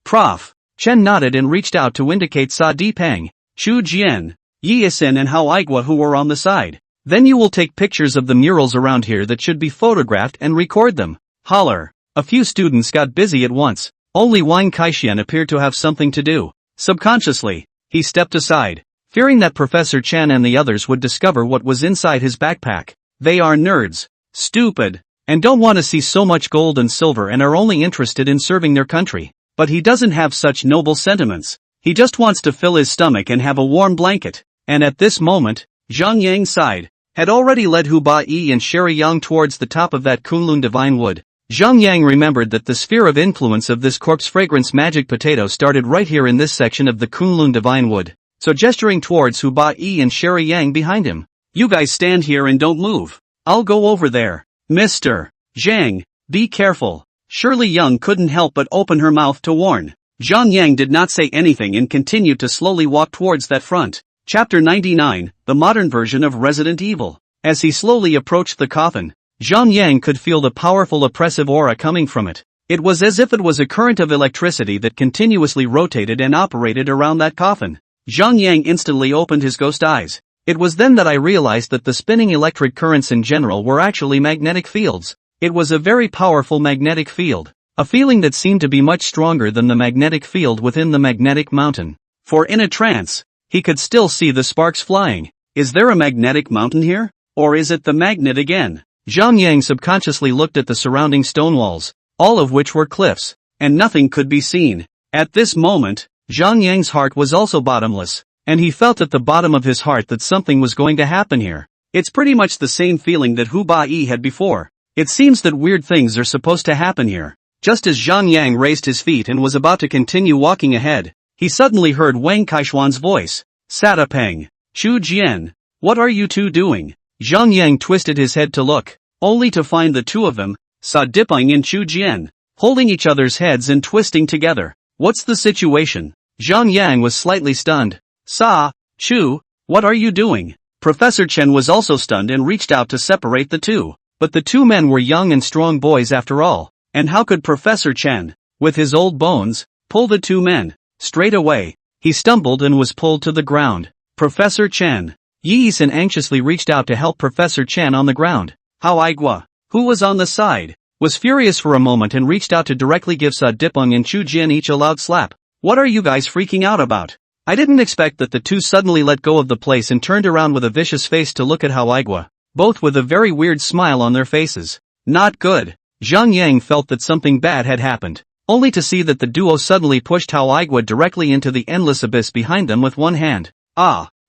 Speaker 1: Prof. Chen nodded and reached out to indicate Sa Dipeng, Chu Jian, Yi Isin and Hao Igua who were on the side. Then you will take pictures of the murals around here that should be photographed and record them. Holler. A few students got busy at once. Only Wang Kaixian appeared to have something to do. Subconsciously, he stepped aside, fearing that Professor Chen and the others would discover what was inside his backpack. They are nerds, stupid, and don't want to see so much gold and silver and are only interested in serving their country. But he doesn't have such noble sentiments. He just wants to fill his stomach and have a warm blanket. And at this moment, Zhang Yang's side had already led Hu Bai and Sherry Yang towards the top of that Kunlun divine wood. Zhang Yang remembered that the sphere of influence of this corpse fragrance magic potato started right here in this section of the Kunlun divine wood. So gesturing towards Hu Bai and Sherry Yang behind him. You guys stand here and don't move. I'll go over there. Mr. Zhang, be careful. Shirley Young couldn't help but open her mouth to warn. Zhang Yang did not say anything and continued to slowly walk towards that front. Chapter 99, the modern version of Resident Evil. As he slowly approached the coffin, Zhang Yang could feel the powerful oppressive aura coming from it. It was as if it was a current of electricity that continuously rotated and operated around that coffin. Zhang Yang instantly opened his ghost eyes. It was then that I realized that the spinning electric currents in general were actually magnetic fields. It was a very powerful magnetic field, a feeling that seemed to be much stronger than the magnetic field within the magnetic mountain. For in a trance, he could still see the sparks flying. Is there a magnetic mountain here? Or is it the magnet again? Zhang Yang subconsciously looked at the surrounding stone walls, all of which were cliffs, and nothing could be seen. At this moment, Zhang Yang's heart was also bottomless, and he felt at the bottom of his heart that something was going to happen here. It's pretty much the same feeling that Hu Bai had before. It seems that weird things are supposed to happen here. Just as Zhang Yang raised his feet and was about to continue walking ahead, he suddenly heard Wang Kaishuan's voice. Satapeng, Chu Jian, what are you two doing? Zhang Yang twisted his head to look, only to find the two of them, Sa Dipeng and Chu Jian, holding each other's heads and twisting together. What's the situation? Zhang Yang was slightly stunned. Sa, Chu, what are you doing? Professor Chen was also stunned and reached out to separate the two. But the two men were young and strong boys after all, and how could Professor Chen, with his old bones, pull the two men? Straight away, he stumbled and was pulled to the ground. Professor Chen. Yi-san anxiously reached out to help Professor Chen on the ground. Hao Aigua, who was on the side, was furious for a moment and reached out to directly give Sa Dipeng and Chu Jian each a loud slap. What are you guys freaking out about? I didn't expect that the two suddenly let go of the place and turned around with a vicious face to look at Hao Aigua, both with a very weird smile on their faces. Not good. Zhang Yang felt that something bad had happened, only to see that the duo suddenly pushed Hao Aigua directly into the endless abyss behind them with one hand.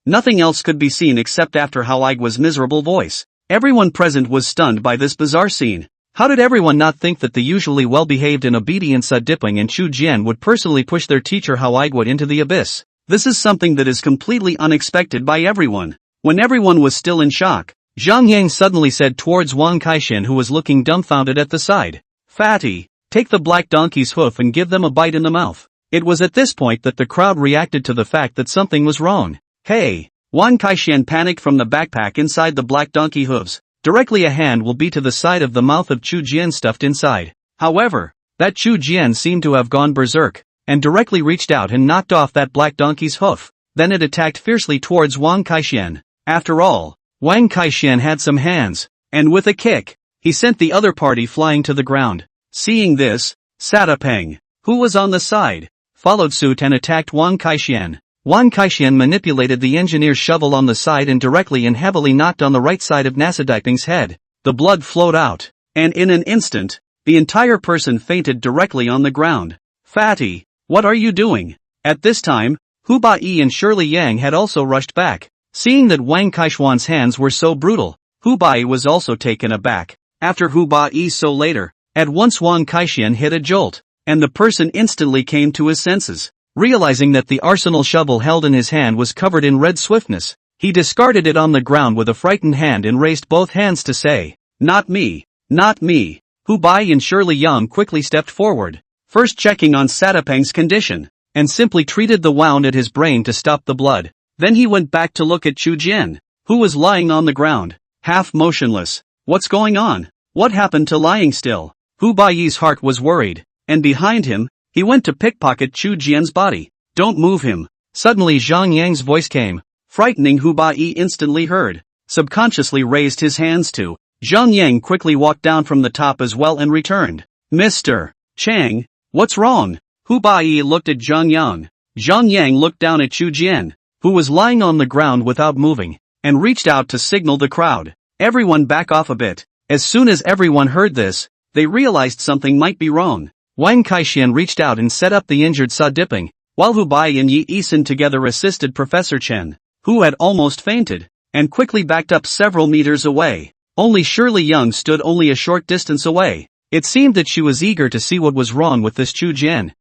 Speaker 1: Nothing else could be seen except after Hao Aigua's miserable voice. Everyone present was stunned by this bizarre scene. How did everyone not think that the usually well-behaved and obedient Sa Dipeng and Chu Jian would personally push their teacher Hao Aigua into the abyss? This is something that is completely unexpected by everyone. When everyone was still in shock, Zhang Yang suddenly said towards Wang Kaishan, who was looking dumbfounded at the side, "Fatty, take the black donkey's hoof and give them a bite in the mouth." It was at this point that the crowd reacted to the fact that something was wrong. Hey! Wang Kaishan panicked from the backpack inside the black donkey hooves. Directly a hand will be to the side of the mouth of Chu Jian stuffed inside. However, that Chu Jian seemed to have gone berserk, and directly reached out and knocked off that black donkey's hoof. Then it attacked fiercely towards Wang Kaishan. After all, Wang Kaishan had some hands, and with a kick, he sent the other party flying to the ground. Seeing this, Sa Dipeng, who was on the side, followed suit and attacked Wang Kaishan. Wang Kaishan manipulated the engineer's shovel on the side and directly and heavily knocked on the right side of Sa Dipeng's head. The blood flowed out, and in an instant, the entire person fainted directly on the ground. Fatty, what are you doing? At this time, Hu Bai and Shirley Yang had also rushed back. Seeing that Wang Kaishuan's hands were so brutal, Hu Bai was also taken aback. After Hu Bai so later, at once Wang Kaishan hit a jolt, and the person instantly came to his senses. Realizing that the arsenal shovel held in his hand was covered in red swiftness, he discarded it on the ground with a frightened hand and raised both hands to say, "Not me, not me." Hu Bai and Shirley Yang quickly stepped forward, first checking on Sa Dipeng's condition, and simply treated the wound at his brain to stop the blood. Then he went back to look at Chu Jian, who was lying on the ground, half motionless. What's going on? What happened to lying still? Hu Bai's heart was worried, and behind him, he went to pickpocket Chu Jian's body. "Don't move him." Suddenly Zhang Yang's voice came, frightening Hu Bai instantly heard, subconsciously raised his hands to. Zhang Yang quickly walked down from the top as well and returned. "Mr. Chang, what's wrong?" Hu Bai looked at Zhang Yang. Zhang Yang looked down at Chu Jian, who was lying on the ground without moving, and reached out to signal the crowd. Everyone back off a bit. As soon as everyone heard this, they realized something might be wrong. Wang Kaishan reached out and set up the injured Sa Dipeng, while Hu Bai and Yi-san together assisted Professor Chen, who had almost fainted, and quickly backed up several meters away. Only Shirley Yang stood only a short distance away. It seemed that she was eager to see what was wrong with this Chu Jian.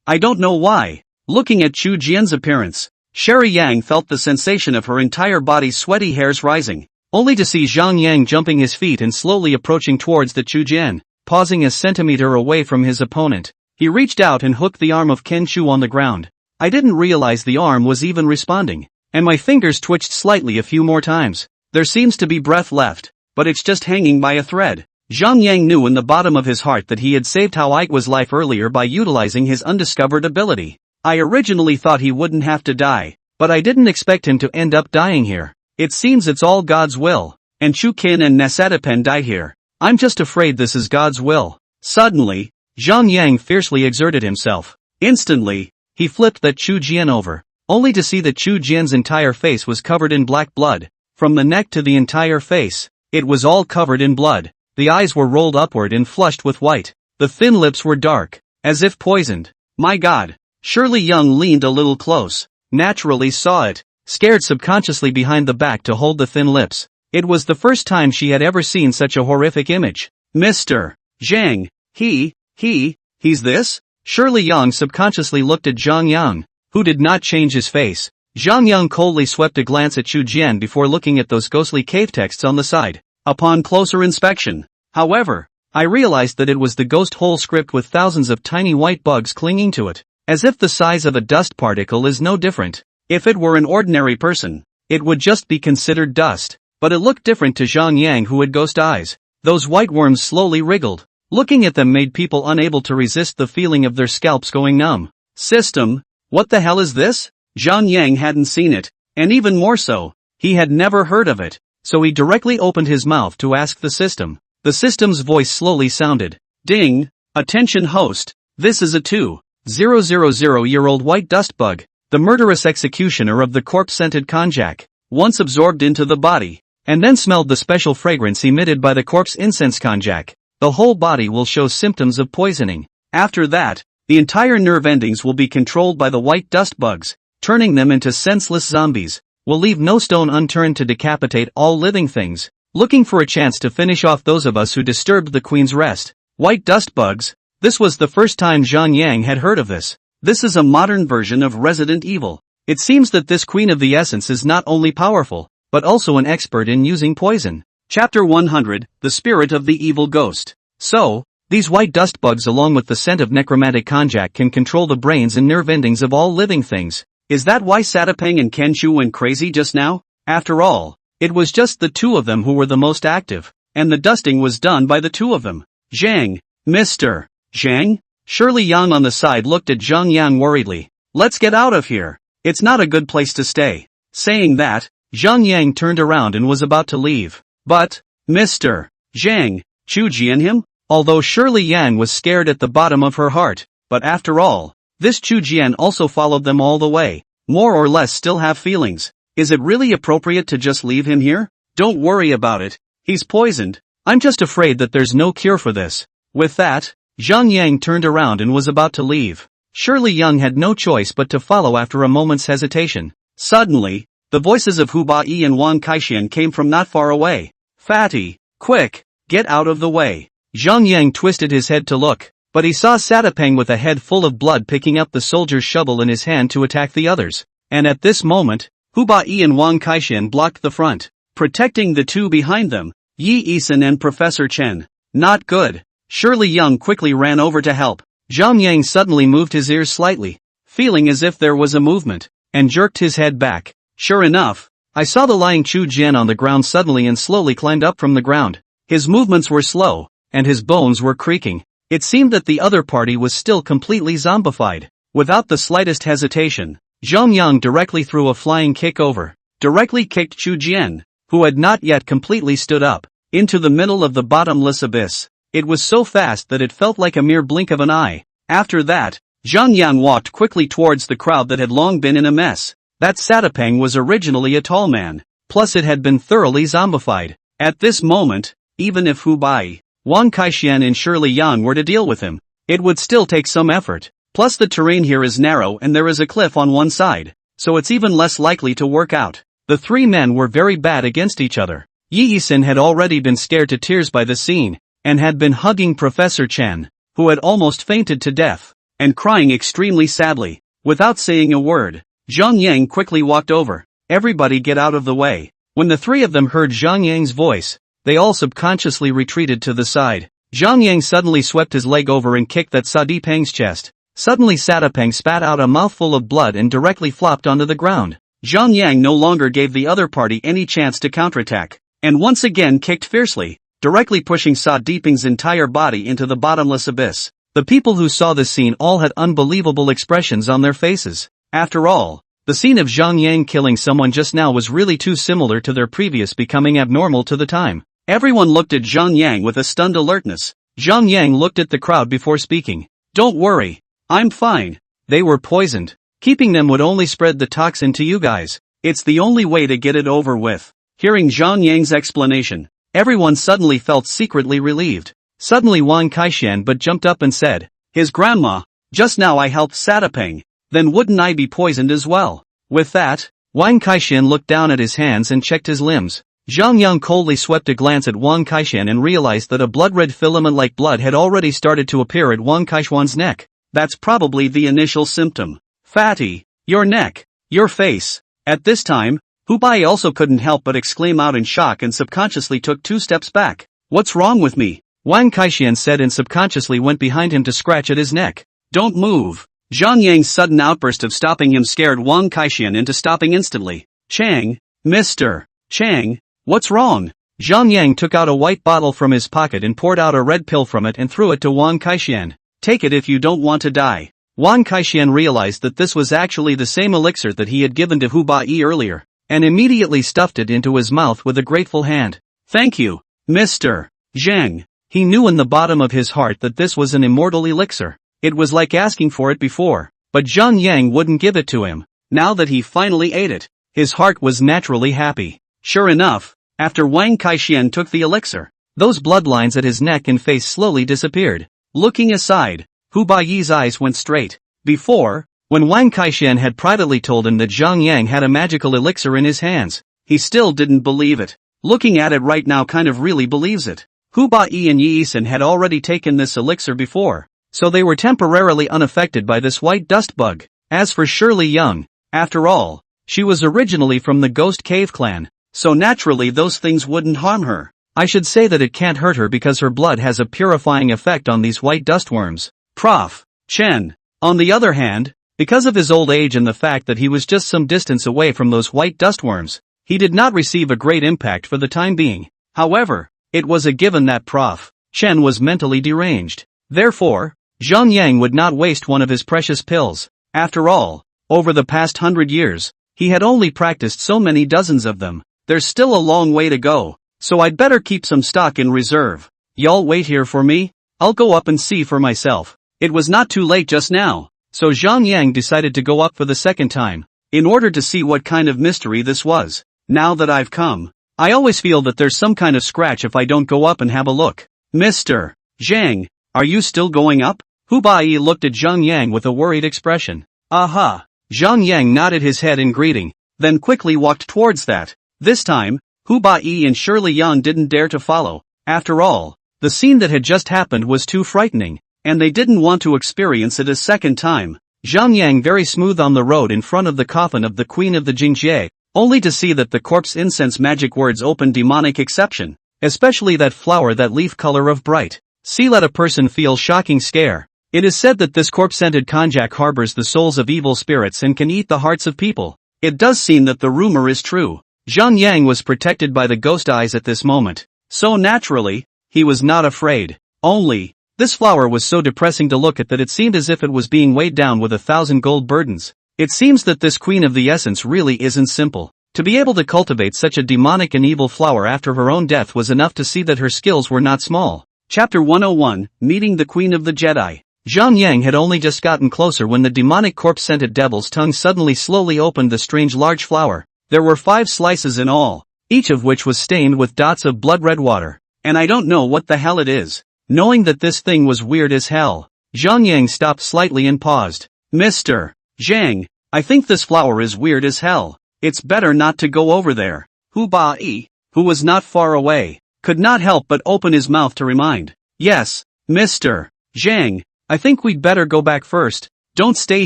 Speaker 1: I don't know why. Looking at Chu Jian's appearance, Sherry Yang felt the sensation of her entire body's sweaty hairs rising, only to see Zhang Yang jumping his feet and slowly approaching towards the Chu Jian. Pausing a centimeter away from his opponent, he reached out and hooked the arm of Ken Chu on the ground. I didn't realize the arm was even responding, and my fingers twitched slightly a few more times. There seems to be breath left, but it's just hanging by a thread. Zhang Yang knew in the bottom of his heart that he had saved Hao Aigua's life earlier by utilizing his undiscovered ability. I originally thought he wouldn't have to die, but I didn't expect him to end up dying here. It seems it's all God's will, and Chu Qin and Sa Dipeng died here. I'm just afraid this is God's will. Suddenly, Zhang Yang fiercely exerted himself. Instantly, he flipped that Chu Jian over, only to see that Chu Jian's entire face was covered in black blood. From the neck to the entire face, it was all covered in blood. The eyes were rolled upward and flushed with white. The thin lips were dark, as if poisoned. My God! Shirley Yang leaned a little close, naturally saw it, scared subconsciously behind the back to hold the thin lips. It was the first time she had ever seen such a horrific image. Mr. Zhang, he's this? Shirley Yang subconsciously looked at Zhang Yang, who did not change his face. Zhang Yang coldly swept a glance at Chu Jian before looking at those ghostly cave texts on the side. Upon closer inspection, however, I realized that it was the ghost hole script with thousands of tiny white bugs clinging to it, as if the size of a dust particle is no different. If it were an ordinary person, it would just be considered dust. but it looked different to Zhang Yang, who had ghost eyes. Those white worms slowly wriggled. Looking at them made people unable to resist the feeling of their scalps going numb. System? What the hell is this? Zhang Yang hadn't seen it, and even more so, he had never heard of it, so he directly opened his mouth to ask the system. The system's voice slowly sounded. Ding! Attention host, this is a 2,000-year-old white dust bug, the murderous executioner of the corpse-scented konjac, once absorbed into the body, and then smelled the special fragrance emitted by the corpse incense konjac. The whole body will show symptoms of poisoning. After that, the entire nerve endings will be controlled by the white dust bugs, turning them into senseless zombies. Will leave no stone unturned to decapitate all living things, looking for a chance to finish off those of us who disturbed the queen's rest. White dust bugs? This was the first time Zhang Yang had heard of this. This is a modern version of Resident Evil. It seems that this Queen of the Essence is not only powerful, but also an expert in using poison. Chapter 100, The Spirit of the Evil Ghost. So, these white dust bugs along with the scent of necromantic konjac can control the brains and nerve endings of all living things. Is that why Satapeng and Kenchu went crazy just now? After all, it was just the two of them who were the most active, and the dusting was done by the two of them. Zhang, Mr. Zhang? Shirley Yang on the side looked at Zhang Yang worriedly. Let's get out of here. It's not a good place to stay. Saying that, Zhang Yang turned around and was about to leave. But, Mr. Zhang, Chu Jian him? Although Shirley Yang was scared at the bottom of her heart, but after all, this Chu Jian also followed them all the way, more or less still have feelings. Is it really appropriate to just leave him here? Don't worry about it. He's poisoned. I'm just afraid that there's no cure for this. With that, Zhang Yang turned around and was about to leave. Shirley Yang had no choice but to follow after a moment's hesitation. Suddenly, the voices of Hu Bai and Wang Kaixian came from not far away. Fatty, quick, get out of the way. Zhang Yang twisted his head to look, but he saw Satapeng with a head full of blood picking up the soldier's shovel in his hand to attack the others. And at this moment, Hu Bai and Wang Kaixian blocked the front, protecting the two behind them, Yi Yisan and Professor Chen. Not good. Shirley Yang quickly ran over to help. Zhang Yang suddenly moved his ears slightly, feeling as if there was a movement, and jerked his head back. Sure enough, I saw the lying Chu Jian on the ground suddenly and slowly climbed up from the ground. His movements were slow, and his bones were creaking. It seemed that the other party was still completely zombified. Without the slightest hesitation, Zhang Yang directly threw a flying kick over, directly kicked Chu Jian, who had not yet completely stood up, into the middle of the bottomless abyss. It was so fast that it felt like a mere blink of an eye. After that, Zhang Yang walked quickly towards the crowd that had long been in a mess. That Satapeng was originally a tall man, plus it had been thoroughly zombified. At this moment, even if Hu Bai, Wang Kaixian and Shirley Yang were to deal with him, it would still take some effort. Plus the terrain here is narrow and there is a cliff on one side, so it's even less likely to work out. The three men were very bad against each other. Yi Yisan had already been scared to tears by the scene, and had been hugging Professor Chen, who had almost fainted to death, and crying extremely sadly. Without saying a word, Zhang Yang quickly walked over. Everybody get out of the way. When the three of them heard Zhang Yang's voice, they all subconsciously retreated to the side. Zhang Yang suddenly swept his leg over and kicked at Satapeng's chest. Suddenly Satapeng spat out a mouthful of blood and directly flopped onto the ground. Zhang Yang no longer gave the other party any chance to counterattack, and once again kicked fiercely, directly pushing Satapeng's entire body into the bottomless abyss. The people who saw this scene all had unbelievable expressions on their faces. After all, the scene of Zhang Yang killing someone just now was really too similar to their previous becoming abnormal to the time. Everyone looked at Zhang Yang with a stunned alertness. Zhang Yang looked at the crowd before speaking. Don't worry. I'm fine. They were poisoned. Keeping them would only spread the toxin to you guys. It's the only way to get it over with. Hearing Zhang Yang's explanation, everyone suddenly felt secretly relieved. Suddenly Wang Kaixian but jumped up and said, His grandma, just now I helped Satapeng, then wouldn't I be poisoned as well? With that, Wang Kaixian looked down at his hands and checked his limbs. Zhang Yang coldly swept a glance at Wang Kaixian and realized that a blood-red filament like blood had already started to appear at Wang Kaixian's neck. That's probably the initial symptom. Fatty, your neck, your face. At this time, Hu Bai also couldn't help but exclaim out in shock and subconsciously took 2 steps back. What's wrong with me? Wang Kaixian said and subconsciously went behind him to scratch at his neck. Don't move. Zhang Yang's sudden outburst of stopping him scared Wang Kaixian into stopping instantly. Chang, Mr. Chang, What's wrong? Zhang Yang took out a white bottle from his pocket and poured out a red pill from it and threw it to Wang Kaixian. Take it if you don't want to die. Wang Kaixian realized that this was actually the same elixir that he had given to Hu Bai earlier, and immediately stuffed it into his mouth with a grateful hand. Thank you, Mr. Zhang. He knew in the bottom of his heart that this was an immortal elixir. It was like asking for it before, but Zhang Yang wouldn't give it to him. Now that he finally ate it, his heart was naturally happy. Sure enough, after Wang Kaixian took the elixir, those bloodlines at his neck and face slowly disappeared. Looking aside, Hu Baiyi's eyes went straight. Before, when Wang Kaixian had privately told him that Zhang Yang had a magical elixir in his hands, he still didn't believe it. Looking at it right now kind of really believes it. Hu Baiyi and Yi Yisan had already taken this elixir before, so they were temporarily unaffected by this white dust bug. As for Shirley Young, after all, she was originally from the Ghost Cave clan, so naturally those things wouldn't harm her. I should say that it can't hurt her because her blood has a purifying effect on these white dust worms. Prof. Chen, on the other hand, because of his old age and the fact that he was just some distance away from those white dust worms, he did not receive a great impact for the time being. However, it was a given that Prof. Chen was mentally deranged. Therefore, Zhang Yang would not waste one of his precious pills. After all, over the past 100 years, he had only practiced so many dozens of them. There's still a long way to go, so I'd better keep some stock in reserve. Y'all wait here for me? I'll go up and see for myself. It was not too late just now, so Zhang Yang decided to go up for the second time, in order to see what kind of mystery this was. Now that I've come, I always feel that there's some kind of scratch if I don't go up and have a look. Mr. Zhang, are you still going up? Hu Baiyi looked at Zhang Yang with a worried expression. Aha! Zhang Yang nodded his head in greeting, then quickly walked towards that. This time, Hu Baiyi and Shirley Yang didn't dare to follow. After all, the scene that had just happened was too frightening, and they didn't want to experience it a second time. Zhang Yang very smooth on the road in front of the coffin of the Queen of the Jingjie, only to see that the corpse incense magic words open demonic exception, especially that flower that leaf color of bright. See, let a person feel shocking scare. It is said that this corpse-scented konjac harbors the souls of evil spirits and can eat the hearts of people. It does seem that the rumor is true. Zhang Yang was protected by the ghost eyes at this moment, so naturally, he was not afraid. Only, this flower was so depressing to look at that it seemed as if it was being weighed down with 1,000 gold burdens. It seems that this queen of the essence really isn't simple. To be able to cultivate such a demonic and evil flower after her own death was enough to see that her skills were not small. Chapter 101, Meeting the Queen of the Jedi. Zhang Yang had only just gotten closer when the demonic corpse-scented devil's tongue suddenly slowly opened the strange large flower. There were 5 slices in all, each of which was stained with dots of blood-red water. And I don't know what the hell it is. Knowing that this thing was weird as hell, Zhang Yang stopped slightly and paused. Mr. Zhang, I think this flower is weird as hell. It's better not to go over there. Hu Bai, who was not far away, could not help but open his mouth to remind. Yes, Mr. Zhang, I think we'd better go back first. Don't stay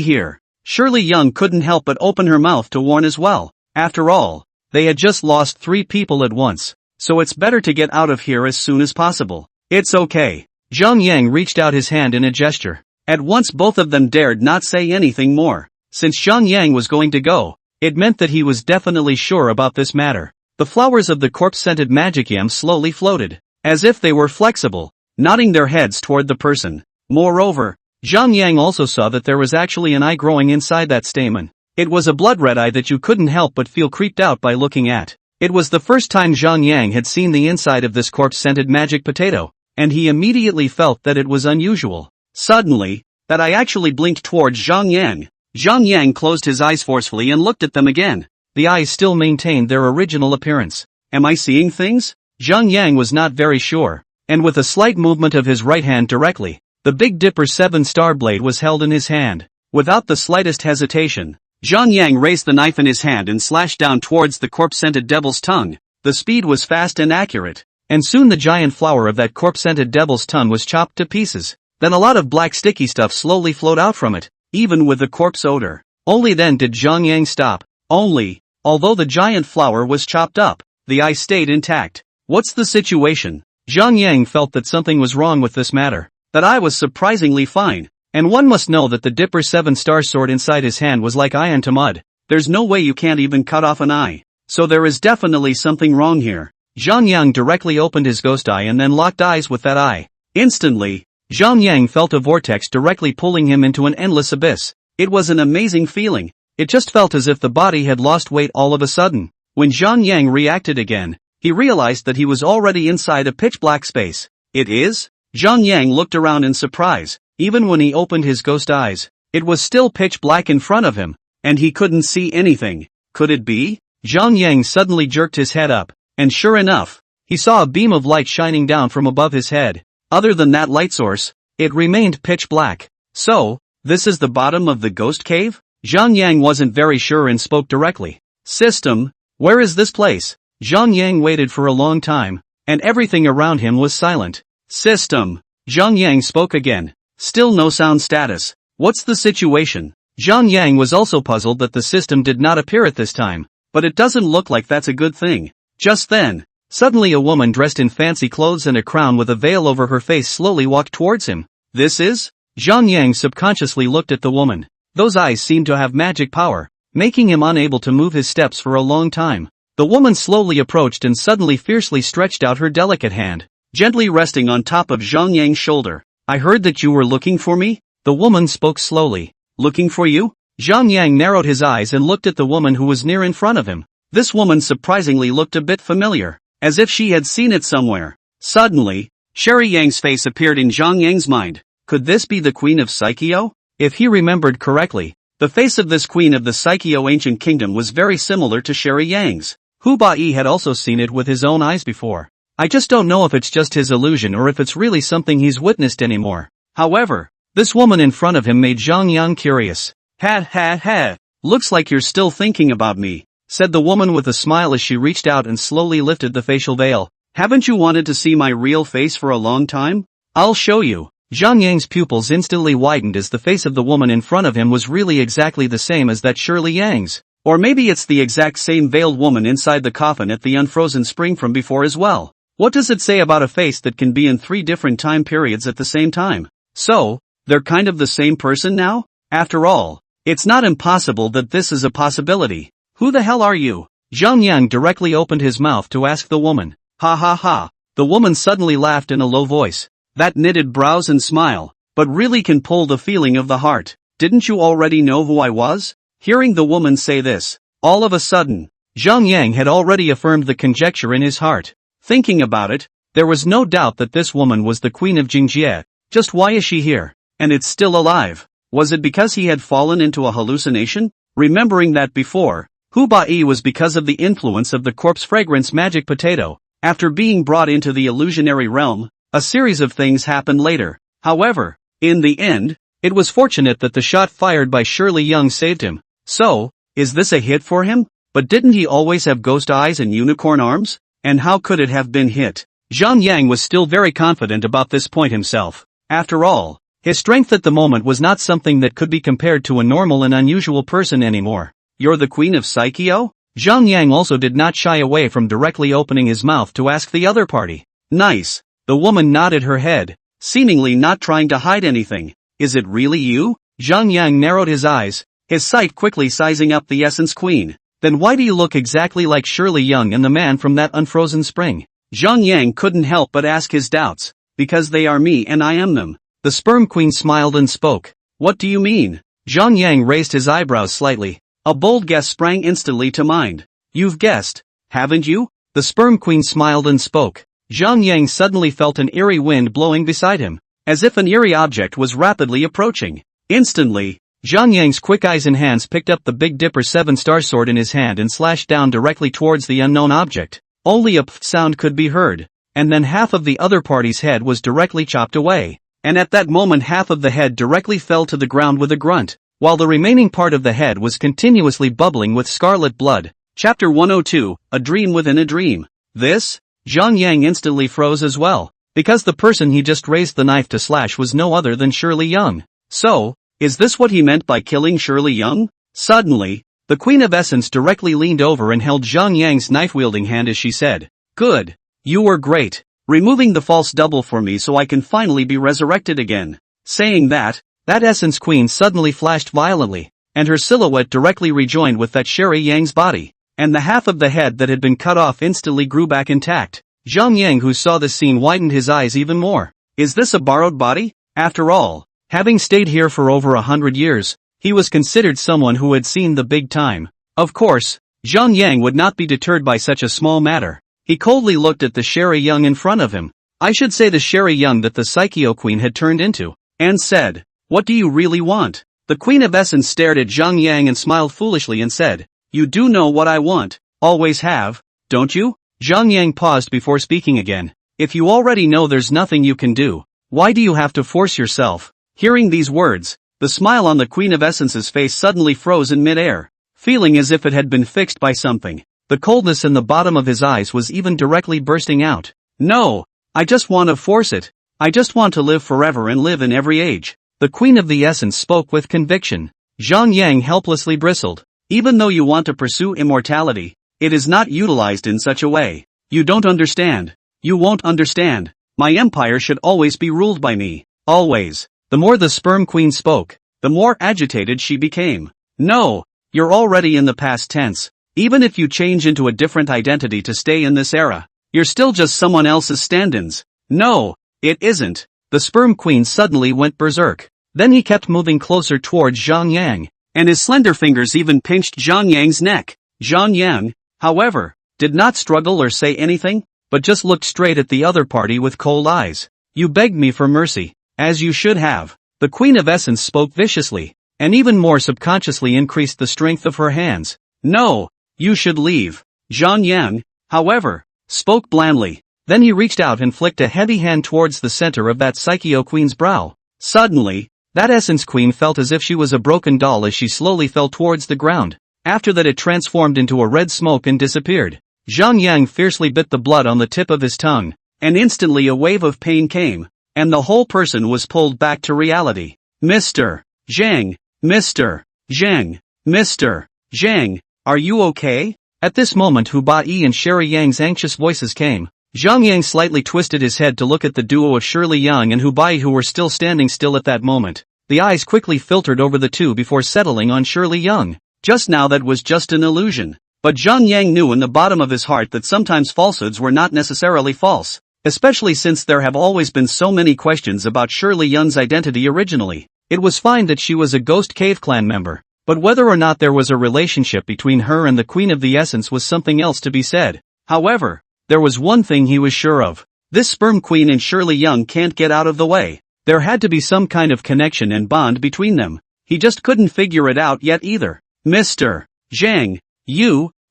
Speaker 1: here. Shirley Young couldn't help but open her mouth to warn as well. After all, they had just lost 3 people at once, so it's better to get out of here as soon as possible. It's okay. Zhang Yang reached out his hand in a gesture. At once both of them dared not say anything more. Since Zhang Yang was going to go, it meant that he was definitely sure about this matter. The flowers of the corpse-scented magic yam slowly floated, as if they were flexible, nodding their heads toward the person. Moreover, Zhang Yang also saw that there was actually an eye growing inside that stamen. It was a blood-red eye that you couldn't help but feel creeped out by looking at. It was the first time Zhang Yang had seen the inside of this corpse-scented magic potato, and he immediately felt that it was unusual. Suddenly, that eye actually blinked towards Zhang Yang. Zhang Yang closed his eyes forcefully and looked at them again. The eyes still maintained their original appearance. Am I seeing things? Zhang Yang was not very sure, and with a slight movement of his right hand directly, the Big Dipper 7-star blade was held in his hand. Without the slightest hesitation, Zhang Yang raised the knife in his hand and slashed down towards the corpse-scented devil's tongue. The speed was fast and accurate, and soon the giant flower of that corpse-scented devil's tongue was chopped to pieces. Then a lot of black sticky stuff slowly flowed out from it, even with the corpse odor. Only then did Zhang Yang stop. Although the giant flower was chopped up, the eye stayed intact. What's the situation? Zhang Yang felt that something was wrong with this matter. That eye was surprisingly fine. And one must know that the Dipper 7-star sword inside his hand was like iron to mud. There's no way you can't even cut off an eye. So there is definitely something wrong here. Zhang Yang directly opened his ghost eye and then locked eyes with that eye. Instantly, Zhang Yang felt a vortex directly pulling him into an endless abyss. It was an amazing feeling. It just felt as if the body had lost weight all of a sudden. When Zhang Yang reacted again, he realized that he was already inside a pitch-black space. It is? Zhang Yang looked around in surprise. Even when he opened his ghost eyes, it was still pitch black in front of him, and he couldn't see anything. Could it be? Zhang Yang suddenly jerked his head up, and sure enough, he saw a beam of light shining down from above his head. Other than that light source, it remained pitch black. So, this is the bottom of the ghost cave? Zhang Yang wasn't very sure and spoke directly. System, where is this place? Zhang Yang waited for a long time, and everything around him was silent. System. Zhang Yang spoke again. Still no sound status. What's the situation? Zhang Yang was also puzzled that the system did not appear at this time, but it doesn't look like that's a good thing. Just then, suddenly a woman dressed in fancy clothes and a crown with a veil over her face slowly walked towards him. This is? Zhang Yang subconsciously looked at the woman. Those eyes seemed to have magic power, making him unable to move his steps for a long time. The woman slowly approached and suddenly fiercely stretched out her delicate hand, gently resting on top of Zhang Yang's shoulder. I heard that you were looking for me? The woman spoke slowly. Looking for you? Zhang Yang narrowed his eyes and looked at the woman who was near in front of him. This woman surprisingly looked a bit familiar, as if she had seen it somewhere. Suddenly, Sherry Yang's face appeared in Zhang Yang's mind. Could this be the Queen of Saikyo? If he remembered correctly, the face of this Queen of the Saikyo ancient kingdom was very similar to Sherry Yang's. Hu Bai had also seen it with his own eyes before. I just don't know if it's just his illusion or if it's really something he's witnessed anymore. However, this woman in front of him made Zhang Yang curious. Ha, looks like you're still thinking about me, said the woman with a smile as she reached out and slowly lifted the facial veil. Haven't you wanted to see my real face for a long time? I'll show you. Zhang Yang's pupils instantly widened as the face of the woman in front of him was really exactly the same as that Shirley Yang's. Or maybe it's the exact same veiled woman inside the coffin at the unfrozen spring from before as well. What does it say about a face that can be in 3 different time periods at the same time? So, they're kind of the same person now? After all, it's not impossible that this is a possibility. Who the hell are you? Zhang Yang directly opened his mouth to ask the woman. Ha ha ha. The woman suddenly laughed in a low voice. That knitted brows and smile, but really can pull the feeling of the heart. Didn't you already know who I was? Hearing the woman say this, all of a sudden, Zhang Yang had already affirmed the conjecture in his heart. Thinking about it, there was no doubt that this woman was the Queen of Jingjie. Just why is she here? And it's still alive. Was it because he had fallen into a hallucination? Remembering that before, Hu Bai was because of the influence of the corpse fragrance magic potato. After being brought into the illusionary realm, a series of things happened later. However, in the end, it was fortunate that the shot fired by Shirley Young saved him. So, is this a hit for him? But didn't he always have ghost eyes and unicorn arms? And how could it have been hit? Zhang Yang was still very confident about this point himself. After all, his strength at the moment was not something that could be compared to a normal and unusual person anymore. You're the Queen of Saikyo? Zhang Yang also did not shy away from directly opening his mouth to ask the other party. Nice. The woman nodded her head, seemingly not trying to hide anything. Is it really you? Zhang Yang narrowed his eyes, his sight quickly sizing up the Essence Queen. Then why do you look exactly like Shirley Young and the man from that unfrozen spring? Zhang Yang couldn't help but ask his doubts. Because they are me and I am them. The Sperm Queen smiled and spoke. What do you mean? Zhang Yang raised his eyebrows slightly. A bold guess sprang instantly to mind. You've guessed, haven't you? The Sperm Queen smiled and spoke. Zhang Yang suddenly felt an eerie wind blowing beside him, as if an eerie object was rapidly approaching. Instantly, Zhang Yang's quick eyes and hands picked up the Big Dipper 7-star sword in his hand and slashed down directly towards the unknown object. Only a pff sound could be heard, and then half of the other party's head was directly chopped away. And at that moment half of the head directly fell to the ground with a grunt, while the remaining part of the head was continuously bubbling with scarlet blood. Chapter 102, A Dream Within a Dream. This? Zhang Yang instantly froze as well, because the person he just raised the knife to slash was no other than Shirley Young. So, is this what he meant by killing Shirley Young? Suddenly, the Queen of Essence directly leaned over and held Zhang Yang's knife-wielding hand as she said, Good. You were great. Removing the false double for me so I can finally be resurrected again. Saying that Essence Queen suddenly flashed violently, and her silhouette directly rejoined with that Sherry Yang's body. and the half of the head that had been cut off instantly grew back intact. Zhang Yang, who saw this scene, widened his eyes even more. Is this a borrowed body? After all, having stayed here for over 100 years, he was considered someone who had seen the big time. Of course, Zhang Yang would not be deterred by such a small matter. He coldly looked at the Sherry Young in front of him. I should say the Sherry Young that the Psycho Queen had turned into, and said, "What do you really want?" The Queen of Essence stared at Zhang Yang and smiled foolishly and said, "You do know what I want, always have, don't you?" Zhang Yang paused before speaking again. "If you already know there's nothing you can do, why do you have to force yourself?" Hearing these words, the smile on the Queen of Essence's face suddenly froze in mid-air, feeling as if it had been fixed by something. The coldness in the bottom of his eyes was even directly bursting out. "No, I just want to force it. I just want to live forever and live in every age." The Queen of the Essence spoke with conviction. Zhang Yang helplessly bristled. "Even though you want to pursue immortality, it is not utilized in such a way. You don't understand. You won't understand. My empire should always be ruled by me. Always." The more the Sperm Queen spoke, the more agitated she became. "No, you're already in the past tense. Even if you change into a different identity to stay in this era, you're still just someone else's stand-ins." "No, it isn't." The Sperm Queen suddenly went berserk. Then he kept moving closer towards Zhang Yang, and his slender fingers even pinched Zhang Yang's neck. Zhang Yang, however, did not struggle or say anything, but just looked straight at the other party with cold eyes. "You begged me for mercy, as you should have." The Queen of Essence spoke viciously, and even more subconsciously increased the strength of her hands. "No, you should leave." Zhang Yang, however, spoke blandly. Then he reached out and flicked a heavy hand towards the center of that Psycho Queen's brow. Suddenly, that Essence Queen felt as if she was a broken doll as she slowly fell towards the ground. After that, it transformed into a red smoke and disappeared. Zhang Yang fiercely bit the blood on the tip of his tongue, and instantly a wave of pain came, and the whole person was pulled back to reality. "Mr. Zhang, Mr. Zhang, Mr. Zhang, are you okay?" At this moment, Hu Bai and Sherry Yang's anxious voices came. Zhang Yang slightly twisted his head to look at the duo of Shirley Young and Hu Bai, who were still standing still at that moment. The eyes quickly filtered over the two before settling on Shirley Young. Just now that was just an illusion. But Zhang Yang knew in the bottom of his heart that sometimes falsehoods were not necessarily false, especially since there have always been so many questions about Shirley Young's identity originally. It was fine that she was a Ghost Cave Clan member, but whether or not there was a relationship between her and the Queen of the Essence was something else to be said. However, there was one thing he was sure of. This Sperm Queen and Shirley Young can't get out of the way. There had to be some kind of connection and bond between them. He just couldn't figure it out yet either. "Mr. Zhang,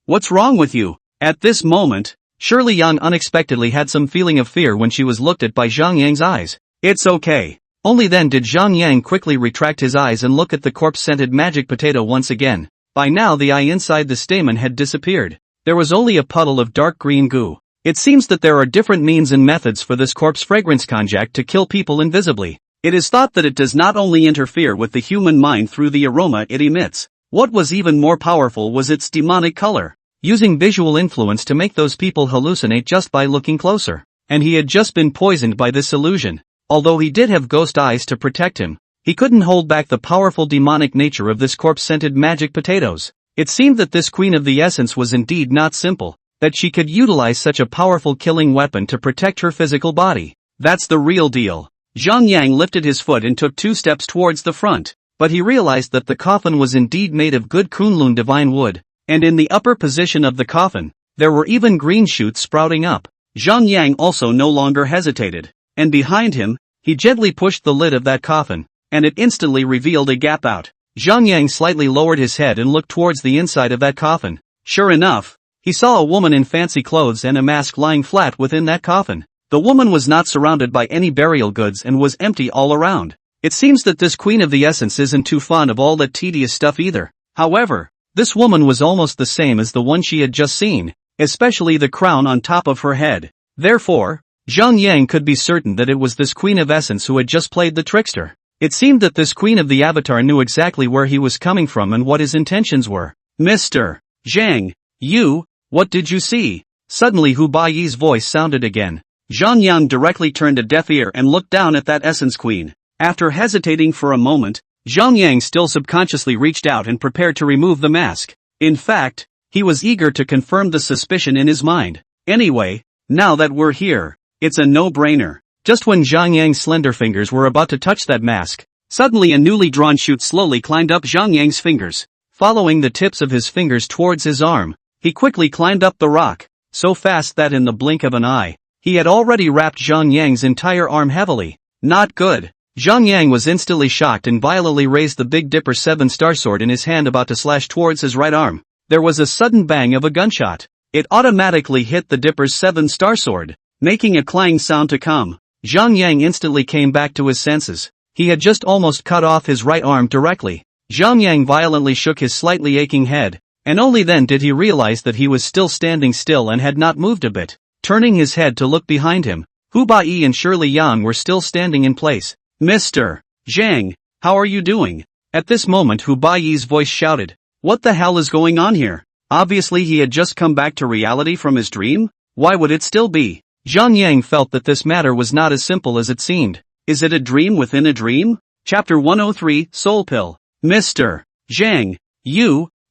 Speaker 1: what's wrong with you?" At this moment, Shirley Young unexpectedly had some feeling of fear when she was looked at by Zhang Yang's eyes. "It's okay." Only then did Zhang Yang quickly retract his eyes and look at the corpse-scented magic potato once again. By now the eye inside the stamen had disappeared. There was only a puddle of dark green goo. It seems that there are different means and methods for this corpse fragrance konjac to kill people invisibly. It is thought that it does not only interfere with the human mind through the aroma it emits. What was even more powerful was its demonic color, using visual influence to make those people hallucinate just by looking closer. And he had just been poisoned by this illusion. Although he did have ghost eyes to protect him, he couldn't hold back the powerful demonic nature of this corpse-scented magic potatoes. It seemed that this Queen of the Essence was indeed not simple, that she could utilize such a powerful killing weapon to protect her physical body. That's the real deal. Zhang Yang lifted his foot and took 2 steps towards the front, but he realized that the coffin was indeed made of good Kunlun divine wood, and in the upper position of the coffin, there were even green shoots sprouting up. Zhang Yang also no longer hesitated, and behind him, he gently pushed the lid of that coffin, and it instantly revealed a gap out. Zhang Yang slightly lowered his head and looked towards the inside of that coffin. Sure enough, he saw a woman in fancy clothes and a mask lying flat within that coffin. The woman was not surrounded by any burial goods and was empty all around. It seems that this Queen of the Essence isn't too fond of all that tedious stuff either. However, this woman was almost the same as the one she had just seen, especially the crown on top of her head. Therefore, Zhang Yang could be certain that it was this Queen of Essence who had just played the trickster. It seemed that this Queen of the Avatar knew exactly where he was coming from and what his intentions were. "Mr. Zhang, what did you see?" Suddenly Hu Baiyi's voice sounded again. Zhang Yang directly turned a deaf ear and looked down at that Essence Queen. After hesitating for a moment, Zhang Yang still subconsciously reached out and prepared to remove the mask. In fact, He was eager to confirm the suspicion in his mind. Anyway, now that we're here, it's a no-brainer. Just when Zhang Yang's slender fingers were about to touch that mask, suddenly a newly drawn shoot slowly climbed up Zhang Yang's fingers. Following the tips of his fingers towards his arm, he quickly climbed up the rock, so fast that in the blink of an eye, he had already wrapped Zhang Yang's entire arm heavily. Not good. Zhang Yang was instantly shocked and violently raised the Big Dipper 7-star sword in his hand about to slash towards his right arm. There was a sudden bang of a gunshot. It automatically hit the Dipper's 7-star sword, making a clang sound to come. Zhang Yang instantly came back to his senses. He had just almost cut off his right arm directly. Zhang Yang violently shook his slightly aching head, and only then did he realize that he was still standing still and had not moved a bit. Turning his head to look behind him, Hu Bai and Shirley Yang were still standing in place. Mr. Zhang, how are you doing? At this moment Hu Baiyi's voice shouted. What the hell is going on here? Obviously he had just come back to reality from his dream? Why would it still be? Zhang Yang felt that this matter was not as simple as it seemed. Is it a dream within a dream? Chapter 103, Soul Pill. Mr. Zhang,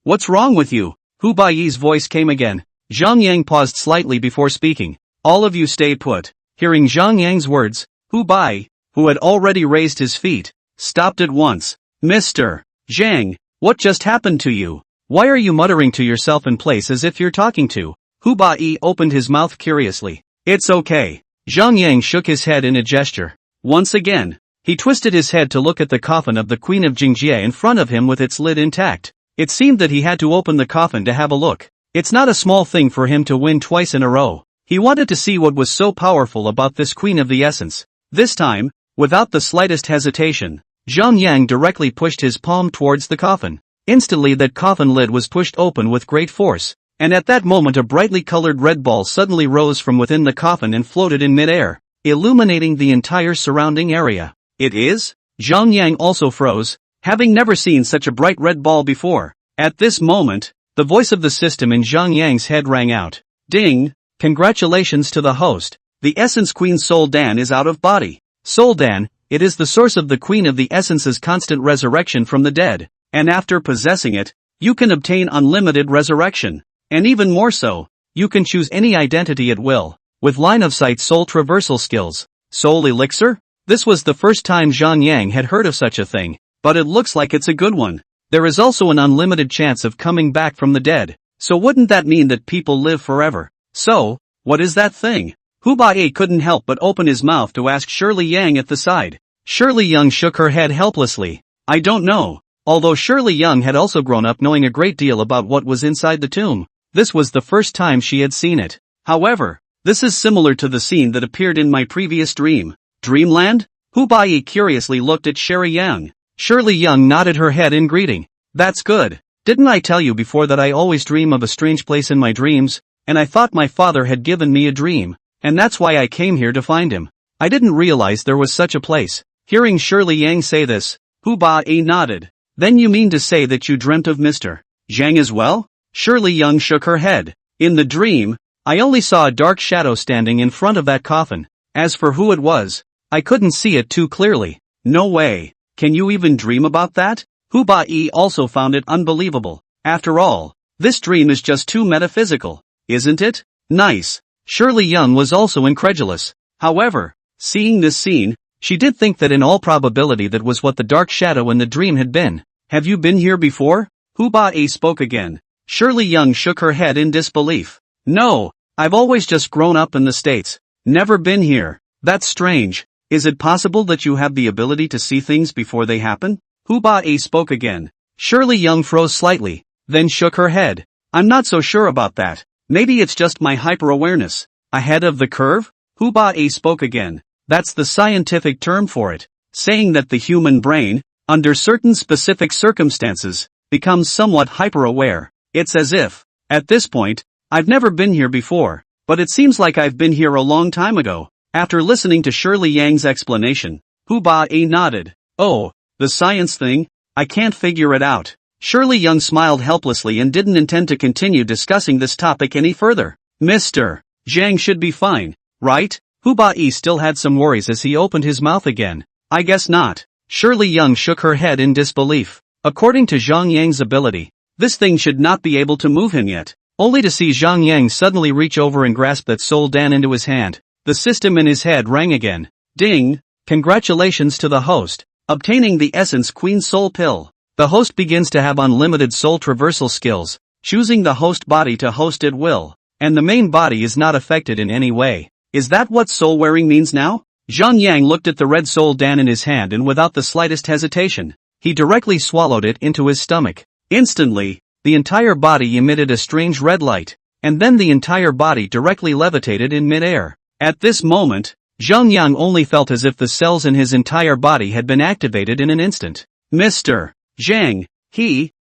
Speaker 1: what's wrong with you? Hu Baiyi's voice came again. Zhang Yang paused slightly before speaking. All of you stay put. Hearing Zhang Yang's words, Hu Bai, who had already raised his feet, stopped at once. Mr. Zhang, what just happened to you? Why are you muttering to yourself in place as if you're talking to? Hu Bai opened his mouth curiously. It's okay. Zhang Yang shook his head in a gesture. Once again, he twisted his head to look at the coffin of the Queen of Jingjie in front of him with its lid intact. It seemed that he had to open the coffin to have a look. It's not a small thing for him to win twice in a row. He wanted to see what was so powerful about this Queen of the Essence. This time, without the slightest hesitation, Zhang Yang directly pushed his palm towards the coffin. Instantly that coffin lid was pushed open with great force, and at that moment a brightly colored red ball suddenly rose from within the coffin and floated in mid-air, illuminating the entire surrounding area. It is? Zhang Yang also froze, having never seen such a bright red ball before. At this moment, the voice of the system in Zhang Yang's head rang out. Ding! Congratulations to the host. The Essence Queen Soul Dan is out of body. Soul Dan, it is the source of the Queen of the Essence's constant resurrection from the dead, and after possessing it, you can obtain unlimited resurrection. And even more so, you can choose any identity at will, with line-of-sight soul traversal skills. Soul Elixir? This was the first time Zhang Yang had heard of such a thing, but it looks like it's a good one. There is also an unlimited chance of coming back from the dead, so wouldn't that mean that people live forever? So, what is that thing? Hu Bai couldn't help but open his mouth to ask Shirley Yang at the side. Shirley Yang shook her head helplessly. I don't know. Although Shirley Yang had also grown up knowing a great deal about what was inside the tomb, this was the first time she had seen it. However, this is similar to the scene that appeared in my previous dream. Dreamland? Hu Bai curiously looked at Shirley Yang. Shirley Yang nodded her head in greeting. That's good. Didn't I tell you before that I always dream of a strange place in my dreams, and I thought my father had given me a dream. And that's why I came here to find him. I didn't realize there was such a place. Hearing Shirley Yang say this, Hu Bai nodded. Then you mean to say that you dreamt of Mr. Zhang as well? Shirley Yang shook her head. In the dream, I only saw a dark shadow standing in front of that coffin. As for who it was, I couldn't see it too clearly. No way. Can you even dream about that? Hu Bai also found it unbelievable. After all, this dream is just too metaphysical, isn't it? Nice. Shirley Yang was also incredulous. However, seeing this scene, she did think that in all probability that was what the dark shadow in the dream had been. Have you been here before? Hu Bai spoke again. Shirley Yang shook her head in disbelief. No, I've always just grown up in the States. Never been here. That's strange. Is it possible that you have the ability to see things before they happen? Hu Bai spoke again. Shirley Yang froze slightly, then shook her head. I'm not so sure about that. Maybe it's just my hyper-awareness. Ahead of the curve? Hu Bai spoke again. That's the scientific term for it. Saying that the human brain, under certain specific circumstances, becomes somewhat hyper-aware. It's as if, at this point, I've never been here before, but it seems like I've been here a long time ago. After listening to Shirley Yang's explanation, Hu Bai nodded. Oh, the science thing? I can't figure it out. Shirley Yang smiled helplessly and didn't intend to continue discussing this topic any further. Mr. Zhang should be fine, right? Hu Bai still had some worries as he opened his mouth again. I guess not. Shirley Yang shook her head in disbelief. According to Zhang Yang's ability, This thing should not be able to move him yet. Only to see Zhang Yang suddenly reach over and grasp that soul Dan into his hand. The system in his head rang again. Ding! Congratulations to the host, obtaining the Essence Queen Soul Pill. The host begins to have unlimited soul traversal skills, choosing the host body to host at will, and the main body is not affected in any way. Is that what soul wearing means now? Zhang Yang looked at the red soul Dan in his hand and without the slightest hesitation, he directly swallowed it into his stomach. Instantly, the entire body emitted a strange red light, and then the entire body directly levitated in mid-air. At this moment, Zhang Yang only felt as if the cells in his entire body had been activated in an instant. Mr. Zhang,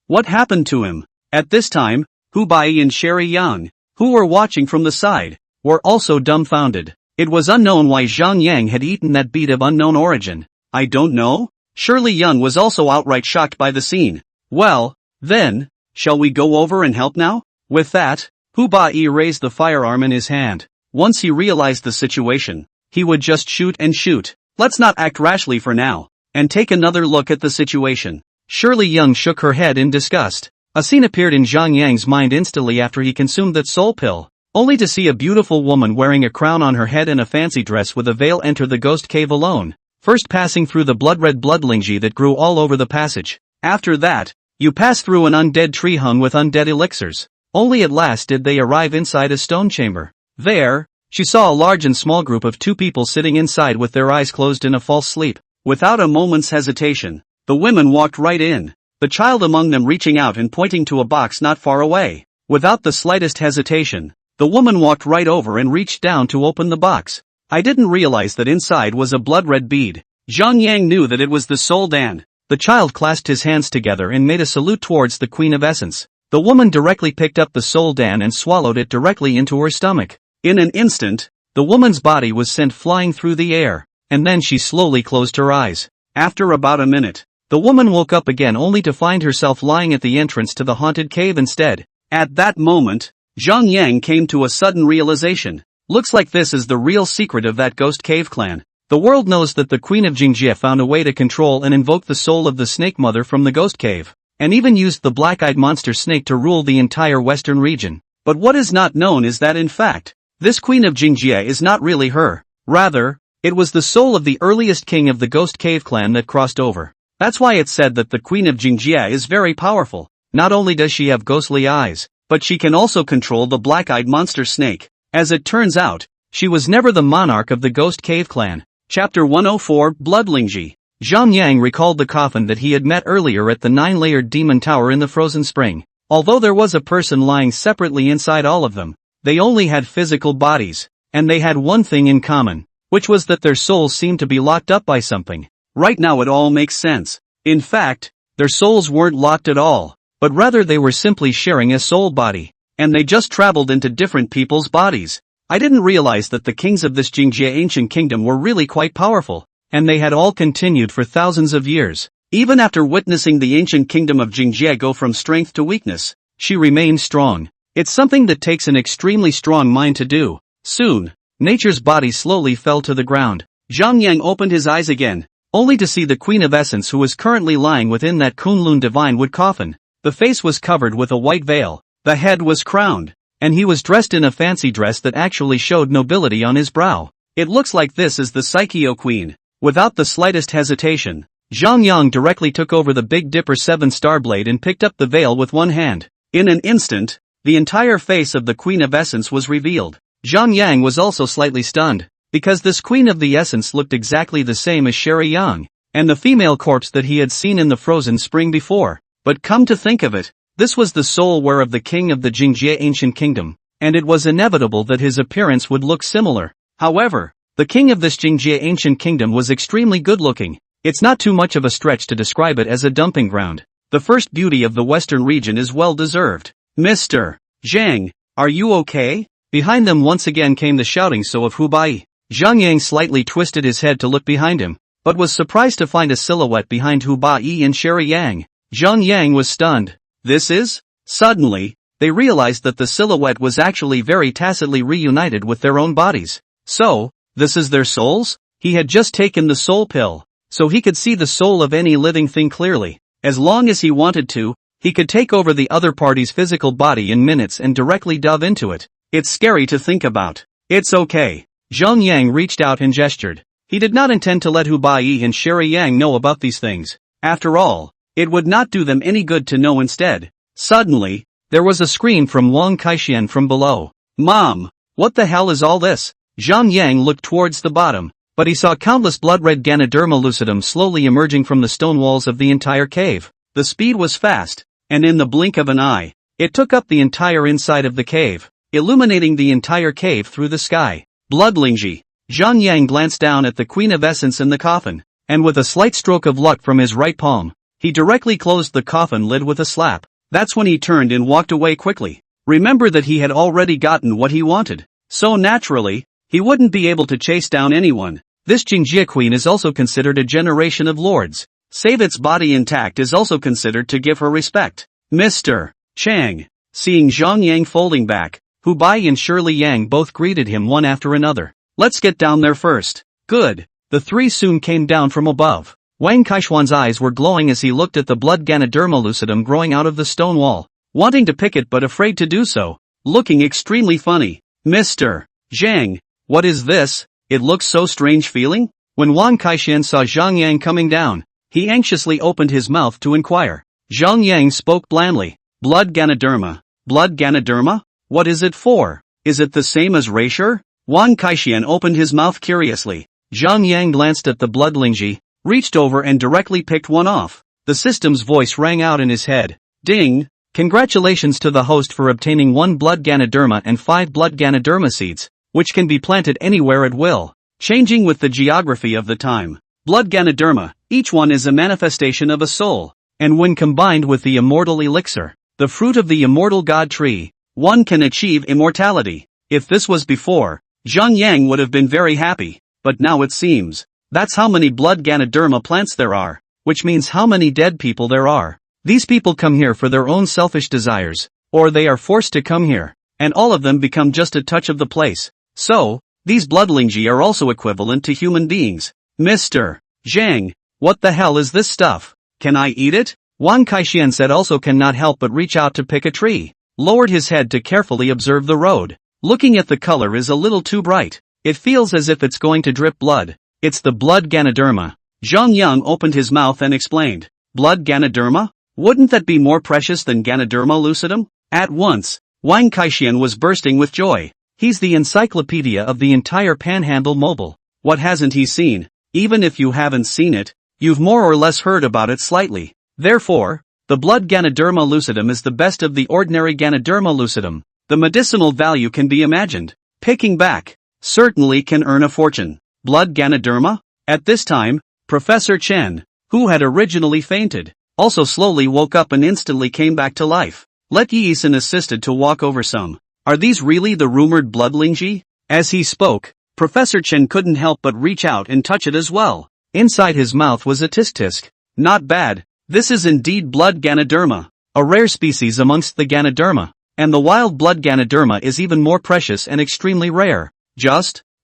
Speaker 1: what happened to him? At this time, Hu Bai and Sherry Yang, who were watching from the side, were also dumbfounded. It was unknown why Zhang Yang had eaten that beet of unknown origin. I don't know? Shirley Yun was also outright shocked by the scene. Well, then, shall we go over and help now? With that, Hu Bai raised the firearm in his hand. Once he realized the situation, he would just shoot and shoot. Let's not act rashly for now, and take another look at the situation. Shirley Yun shook her head in disgust. A scene appeared in Zhang Yang's mind instantly after he consumed that soul pill, only to see a beautiful woman wearing a crown on her head and a fancy dress with a veil enter the ghost cave alone, first passing through the blood-red bloodlingji that grew all over the passage. After that, you pass through an undead tree hung with undead elixirs. Only at last did they arrive inside a stone chamber. There, she saw a large and small group of 2 people sitting inside with their eyes closed in a false sleep. Without a moment's hesitation, the women walked right in, the child among them reaching out and pointing to a box not far away. Without the slightest hesitation, the woman walked right over and reached down to open the box. I didn't realize that inside was a blood-red bead. Zhang Yang knew that it was the soul Dan. The child clasped his hands together and made a salute towards the Queen of Essence. The woman directly picked up the soul Dan and swallowed it directly into her stomach. In an instant, the woman's body was sent flying through the air, and then she slowly closed her eyes. After about a minute, the woman woke up again only to find herself lying at the entrance to the haunted cave instead. At that moment, Zhang Yang came to a sudden realization. Looks like this is the real secret of that ghost cave clan. The world knows that the Queen of Jingjie found a way to control and invoke the soul of the snake mother from the ghost cave, and even used the black-eyed monster snake to rule the entire western region. But what is not known is that in fact, this Queen of Jingjie is not really her. Rather, it was the soul of the earliest king of the ghost cave clan that crossed over. That's why it's said that the Queen of Jingjie is very powerful. Not only does she have ghostly eyes, but she can also control the black-eyed monster snake. As it turns out, she was never the monarch of the ghost cave clan. Chapter 104, Bloodlingji. Zhang Yang recalled the coffin that he had met earlier at the 9-layered demon tower in the frozen spring. Although there was a person lying separately inside all of them, they only had physical bodies, and they had one thing in common, which was that their souls seemed to be locked up by something. Right now it all makes sense. In fact, their souls weren't locked at all, but rather they were simply sharing a soul body, and they just traveled into different people's bodies. I didn't realize that the kings of this Jingjie ancient kingdom were really quite powerful, and they had all continued for thousands of years. Even after witnessing the ancient kingdom of Jingjie go from strength to weakness, she remained strong. It's something that takes an extremely strong mind to do. Soon, nature's body slowly fell to the ground. Zhang Yang opened his eyes again, only to see the Queen of Essence who was currently lying within that Kunlun divine wood coffin. The face was covered with a white veil, the head was crowned, and he was dressed in a fancy dress that actually showed nobility on his brow. It looks like this is the Psycheo Queen. Without the slightest hesitation, Zhang Yang directly took over the Big Dipper 7-star blade and picked up the veil with one hand. In an instant, the entire face of the Queen of Essence was revealed. Zhang Yang was also slightly stunned, because this Queen of the Essence looked exactly the same as Sherry Yang, and the female corpse that he had seen in the frozen spring before. But come to think of it, this was the soul wear of the king of the Jingjie ancient kingdom, and it was inevitable that his appearance would look similar. However, the king of this Jingjie ancient kingdom was extremely good-looking. It's not too much of a stretch to describe it as a dumping ground. The first beauty of the western region is well-deserved. Mr. Zhang, are you okay? Behind them once again came the shouting so of Hu Bai. Zhang Yang slightly twisted his head to look behind him, but was surprised to find a silhouette behind Hu Bai and Sherry Yang. Zhang Yang was stunned. This is? Suddenly, they realized that the silhouette was actually very tacitly reunited with their own bodies. So, this is their souls? He had just taken the soul pill, so he could see the soul of any living thing clearly. As long as he wanted to, He could take over the other party's physical body in minutes and directly delve into it. It's scary to think about. It's okay. Zhang Yang reached out and gestured. He did not intend to let Hu Baiyi and Sherry Yang know about these things. After all, it would not do them any good to know instead. Suddenly, there was a scream from Wang Kaixian from below. Mom! What the hell is all this? Zhang Yang looked towards the bottom, but he saw countless blood-red Ganoderma lucidum slowly emerging from the stone walls of the entire cave. The speed was fast, and in the blink of an eye, it took up the entire inside of the cave, illuminating the entire cave through the sky. Bloodlingji. Zhang Yang glanced down at the Queen of Essence in the coffin, and with a slight stroke of luck from his right palm, he directly closed the coffin lid with a slap. That's when he turned and walked away quickly. Remember that he had already gotten what he wanted, so naturally, he wouldn't be able to chase down anyone. This Jingjia Queen is also considered a generation of lords. Save its body intact is also considered to give her respect. Mr. Chang. Seeing Zhang Yang folding back, Hu Bai and Shirley Yang both greeted him one after another. Let's get down there first. Good. The three soon came down from above. Wang Kaishuan's eyes were glowing as he looked at the blood Ganoderma lucidum growing out of the stone wall, wanting to pick it but afraid to do so, looking extremely funny. Mr. Zhang, what is this? It looks so strange feeling? When Wang Kaixian saw Zhang Yang coming down, he anxiously opened his mouth to inquire. Zhang Yang spoke blandly. Blood Ganoderma. Blood Ganoderma? What is it for? Is it the same as Reisher? Wang Kaixian opened his mouth curiously. Zhang Yang glanced at the bloodlingji, reached over and directly picked one off. The system's voice rang out in his head. Ding! Congratulations to the host for obtaining 1 blood Ganoderma and 5 blood Ganoderma seeds, which can be planted anywhere at will, changing with the geography of the time. Blood Ganoderma, each one is a manifestation of a soul, and when combined with the immortal elixir, the fruit of the immortal god tree, one can achieve immortality. If this was before, Zhang Yang would have been very happy, but now it seems, that's how many blood Ganoderma plants there are, which means how many dead people there are. These people come here for their own selfish desires, or they are forced to come here, and all of them become just a touch of the place. So, these bloodlingji are also equivalent to human beings. Mr. Zhang, what the hell is this stuff? Can I eat it? Wang Kaixian said also cannot help but reach out to pick a tree, lowered his head to carefully observe the road. Looking at the color is a little too bright. It feels as if it's going to drip blood. It's the blood Ganoderma. Zhang Yang opened his mouth and explained. Blood Ganoderma? Wouldn't that be more precious than Ganoderma lucidum? At once, Wang Kaixian was bursting with joy. He's the encyclopedia of the entire Panhandle Mobile. What hasn't he seen? Even if you haven't seen it, you've more or less heard about it slightly. Therefore, the blood Ganoderma lucidum is the best of the ordinary Ganoderma lucidum. The medicinal value can be imagined. Picking back certainly can earn a fortune. Blood Ganoderma? At this time, Professor Chen, who had originally fainted, also slowly woke up and instantly came back to life. Let Yisun assisted to walk over some. Are these really the rumored bloodlingji? As he spoke, Professor Chen couldn't help but reach out and touch it as well. Inside his mouth was a tisk-tisk. Not bad. This is indeed blood Ganoderma, a rare species amongst the Ganoderma, and the wild blood Ganoderma is even more precious and extremely rare.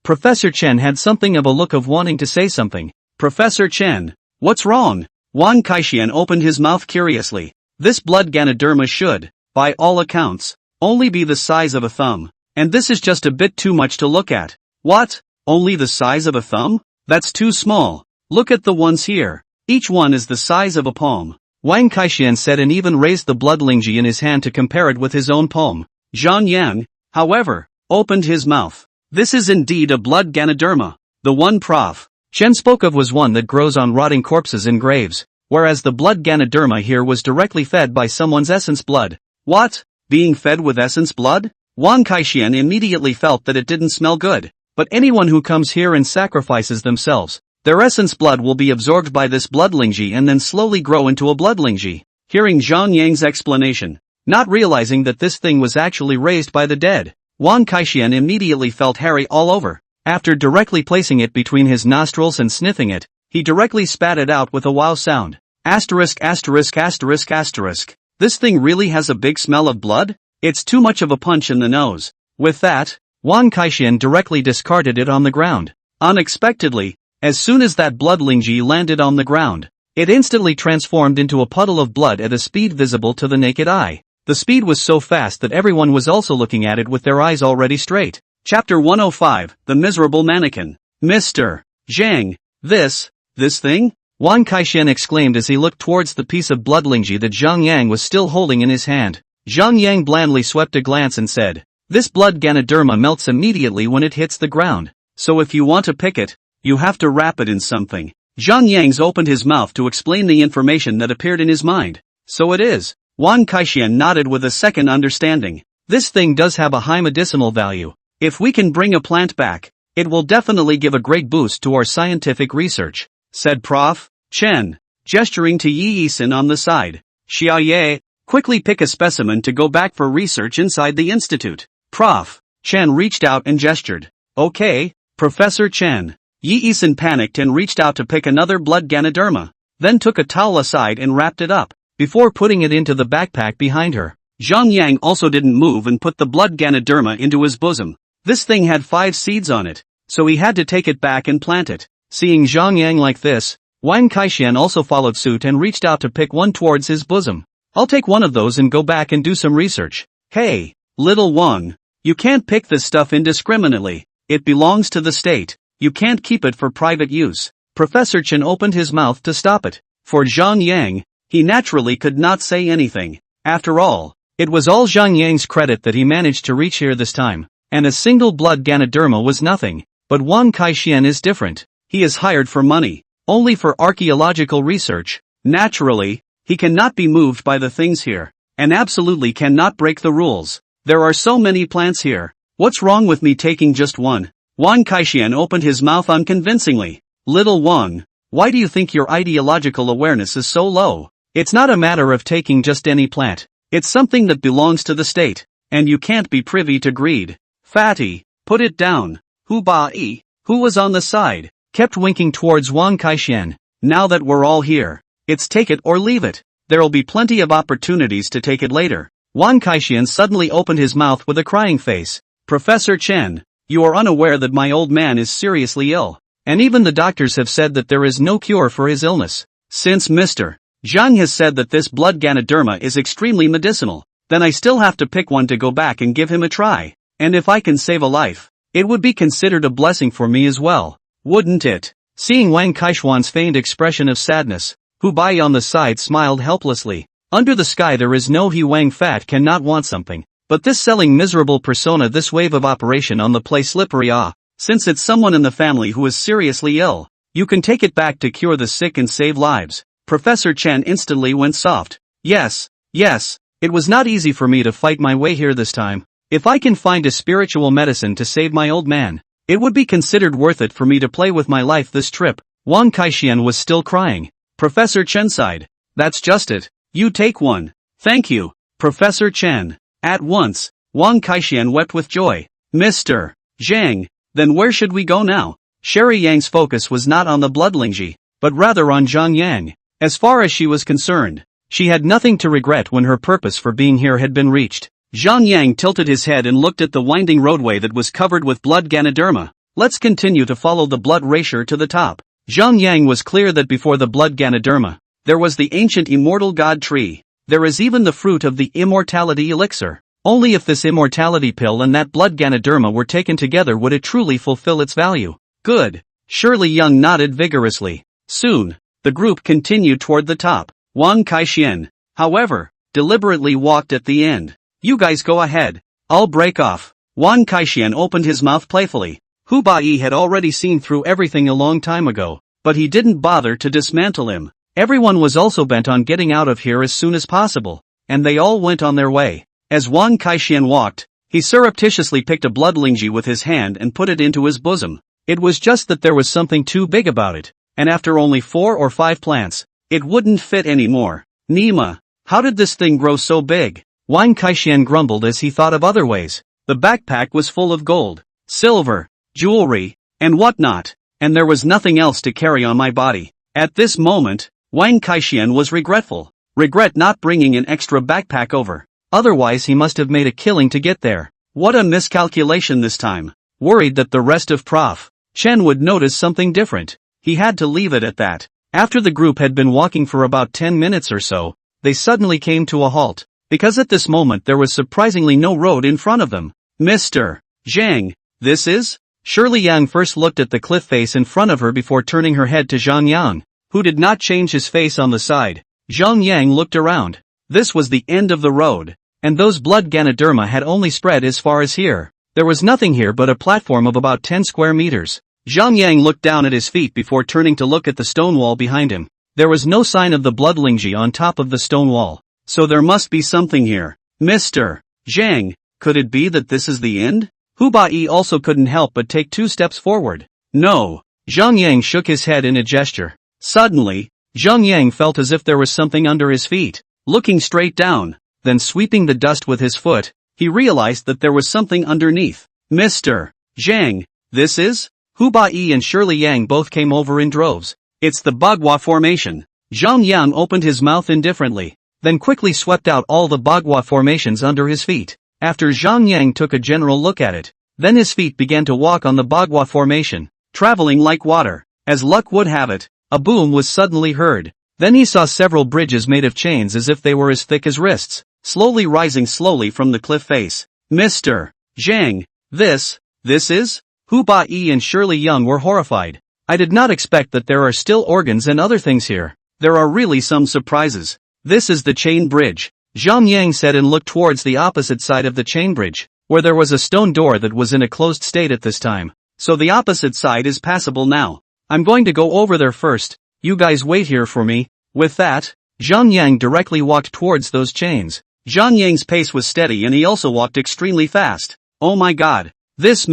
Speaker 1: Professor Chen had something of a look of wanting to say something. Professor Chen, what's wrong? Wang Kaixian opened his mouth curiously. This blood Ganoderma should, by all accounts, only be the size of a thumb, and this is just a bit too much to look at. What? Only the size of a thumb? That's too small. Look at the ones here. Each one is the size of a palm. Wang Kaixian said and even raised the bloodlingji in his hand to compare it with his own palm. Zhang Yang, however, opened his mouth. This is indeed a blood Ganoderma. The one Prof. Chen spoke of was one that grows on rotting corpses in graves, whereas the blood Ganoderma here was directly fed by someone's essence blood. What? Being fed with essence blood? Wang Kaixian immediately felt that it didn't smell good. But anyone who comes here and sacrifices themselves, their essence blood will be absorbed by this bloodlingji and then slowly grow into a bloodlingji. Hearing Zhang Yang's explanation, not realizing that this thing was actually raised by the dead, Wang Kaixian immediately felt hairy all over. After directly placing it between his nostrils and sniffing it, he directly spat it out with a wow sound. Asterisk asterisk asterisk asterisk. This thing really has a big smell of blood? It's too much of a punch in the nose. With that, Wang Kaixian directly discarded it on the ground. Unexpectedly, as soon as that bloodlingji landed on the ground, It instantly transformed into a puddle of blood at a speed visible to the naked eye. The speed was so fast that everyone was also looking at it with their eyes already straight. Chapter 105, The Miserable Mannequin. Mr. Zhang, this thing? Wang Kaishan exclaimed as he looked towards the piece of bloodlingji that Zhang Yang was still holding in his hand. Zhang Yang blandly swept a glance and said, "This blood Ganoderma melts immediately when it hits the ground. So if you want to pick it, you have to wrap it in something." Zhang Yang opened his mouth to explain the information that appeared in his mind. "So it is." Wang Kaishan nodded with a second understanding. "This thing does have a high medicinal value. If we can bring a plant back, it will definitely give a great boost to our scientific research," said Prof. Chen, gesturing to Yi Yisin on the side. "Xia Ye, quickly pick a specimen to go back for research inside the institute." Prof. Chen reached out and gestured. "Okay, Professor Chen." Yi Yisin panicked and reached out to pick another blood Ganoderma, then took a towel aside and wrapped it up, before putting it into the backpack behind her. Zhang Yang also didn't move and put the blood Ganoderma into his bosom. This thing had 5 seeds on it, so he had to take it back and plant it. Seeing Zhang Yang like this, Wang Kaishan also followed suit and reached out to pick one towards his bosom. "I'll take one of those and go back and do some research." "Hey, little Wang, you can't pick this stuff indiscriminately. It belongs to the state. You can't keep it for private use." Professor Chen opened his mouth to stop it. For Zhang Yang, he naturally could not say anything. After all, it was all Zhang Yang's credit that he managed to reach here this time, and a single blood Ganoderma was nothing. But Wang Kaishan is different. He is hired for money, only for archaeological research. Naturally, he cannot be moved by the things here, and absolutely cannot break the rules. There are so many plants here. What's wrong with me taking just one? Wang Kaishan opened his mouth unconvincingly. "Little Wang, why do you think your ideological awareness is so low? It's not a matter of taking just any plant. It's something that belongs to the state, and you can't be privy to greed." "Fatty, put it down." Hu Ba-yi, who was on the side, kept winking towards Wang Kaishan. "Now that we're all here, it's take it or leave it. There'll be plenty of opportunities to take it later." Wang Kaishan suddenly opened his mouth with a crying face. "Professor Chen, you are unaware that my old man is seriously ill, and even the doctors have said that there is no cure for his illness. Since Mr. Zhang has said that this blood Ganoderma is extremely medicinal, then I still have to pick one to go back and give him a try. And if I can save a life, it would be considered a blessing for me as well, wouldn't it?" Seeing Wang Kaishuan's feigned expression of sadness, Hu Bai on the side smiled helplessly. Under the sky there is no he Wang Fat cannot want something, but this selling miserable persona this wave of operation on the play slippery since it's someone in the family who is seriously ill, you can take it back to cure the sick and save lives. Professor Chen instantly went soft. Yes, it was not easy for me to fight my way here this time. If I can find a spiritual medicine to save my old man, it would be considered worth it for me to play with my life this trip. Wang Kaishan was still crying. Professor Chen sighed. "That's just it. You take one." "Thank you, Professor Chen." At once, Wang Kaishan wept with joy. "Mr. Zhang, then where should we go now?" Sherry Yang's focus was not on the bloodlingji, but rather on Zhang Yang. As far as she was concerned, she had nothing to regret when her purpose for being here had been reached. Zhang Yang tilted his head and looked at the winding roadway that was covered with blood Ganoderma. "Let's continue to follow the blood ratio to the top." Zhang Yang was clear that before the blood Ganoderma, there was the ancient immortal god tree. There is even the fruit of the immortality elixir. Only if this immortality pill and that blood Ganoderma were taken together would it truly fulfill its value. Good. Shirley Young nodded vigorously. Soon, the group continued toward the top. Wang Kaishan, however, deliberately walked at the end. "You guys go ahead. I'll break off." Wang Kaishan opened his mouth playfully. Hu Bai had already seen through everything a long time ago, but he didn't bother to dismantle him. Everyone was also bent on getting out of here as soon as possible, and they all went on their way. As Wang Kaishan walked, he surreptitiously picked a bloodlingji with his hand and put it into his bosom. It was just that there was something too big about it, and after only 4 or 5 plants, it wouldn't fit anymore. "Nima, how did this thing grow so big?" Wang Kaishan grumbled as he thought of other ways. The backpack was full of gold, silver, jewelry, and whatnot, and there was nothing else to carry on my body. At this moment, Wang Kaishan was regretful. Regret not bringing an extra backpack over. Otherwise he must have made a killing to get there. What a miscalculation this time. Worried that the rest of Prof. Chen would notice something different, he had to leave it at that. After the group had been walking for about 10 minutes or so, they suddenly came to a halt, because at this moment there was surprisingly no road in front of them. Mr. Zhang, this is? Shirley Yang first looked at the cliff face in front of her before turning her head to Zhang Yang, who did not change his face on the side. Zhang Yang looked around. This was the end of the road, and those blood Ganoderma had only spread as far as here. There was nothing here but a platform of about 10 square meters. Zhang Yang looked down at his feet before turning to look at the stone wall behind him. There was no sign of the blood Lingji on top of the stone wall. So there must be something here. Mr. Zhang, could it be that this is the end? Hu Bai also couldn't help but take 2 steps forward. No. Zhang Yang shook his head in a gesture. Suddenly, Zhang Yang felt as if there was something under his feet. Looking straight down, then sweeping the dust with his foot, he realized that there was something underneath. Mr. Zhang, this is? Hu Bai and Shirley Yang both came over in droves. It's the Bagua formation. Zhang Yang opened his mouth indifferently, then quickly swept out all the Bagua formations under his feet. After Zhang Yang took a general look at it, then his feet began to walk on the Bagua formation, traveling like water. As luck would have it, a boom was suddenly heard. Then he saw several bridges made of chains as if they were as thick as wrists, slowly rising from the cliff face. Mr. Zhang, this is? Hu Bai and Shirley Yang were horrified. I did not expect that there are still organs and other things here. There are really some surprises. This is the chain bridge, Zhang Yang said and looked towards the opposite side of the chain bridge, where there was a stone door that was in a closed state at this time. So the opposite side is passable now. I'm going to go over there first. You guys wait here for me. With that, Zhang Yang directly walked towards those chains. Zhang Yang's pace was steady and he also walked extremely fast. Oh my god. This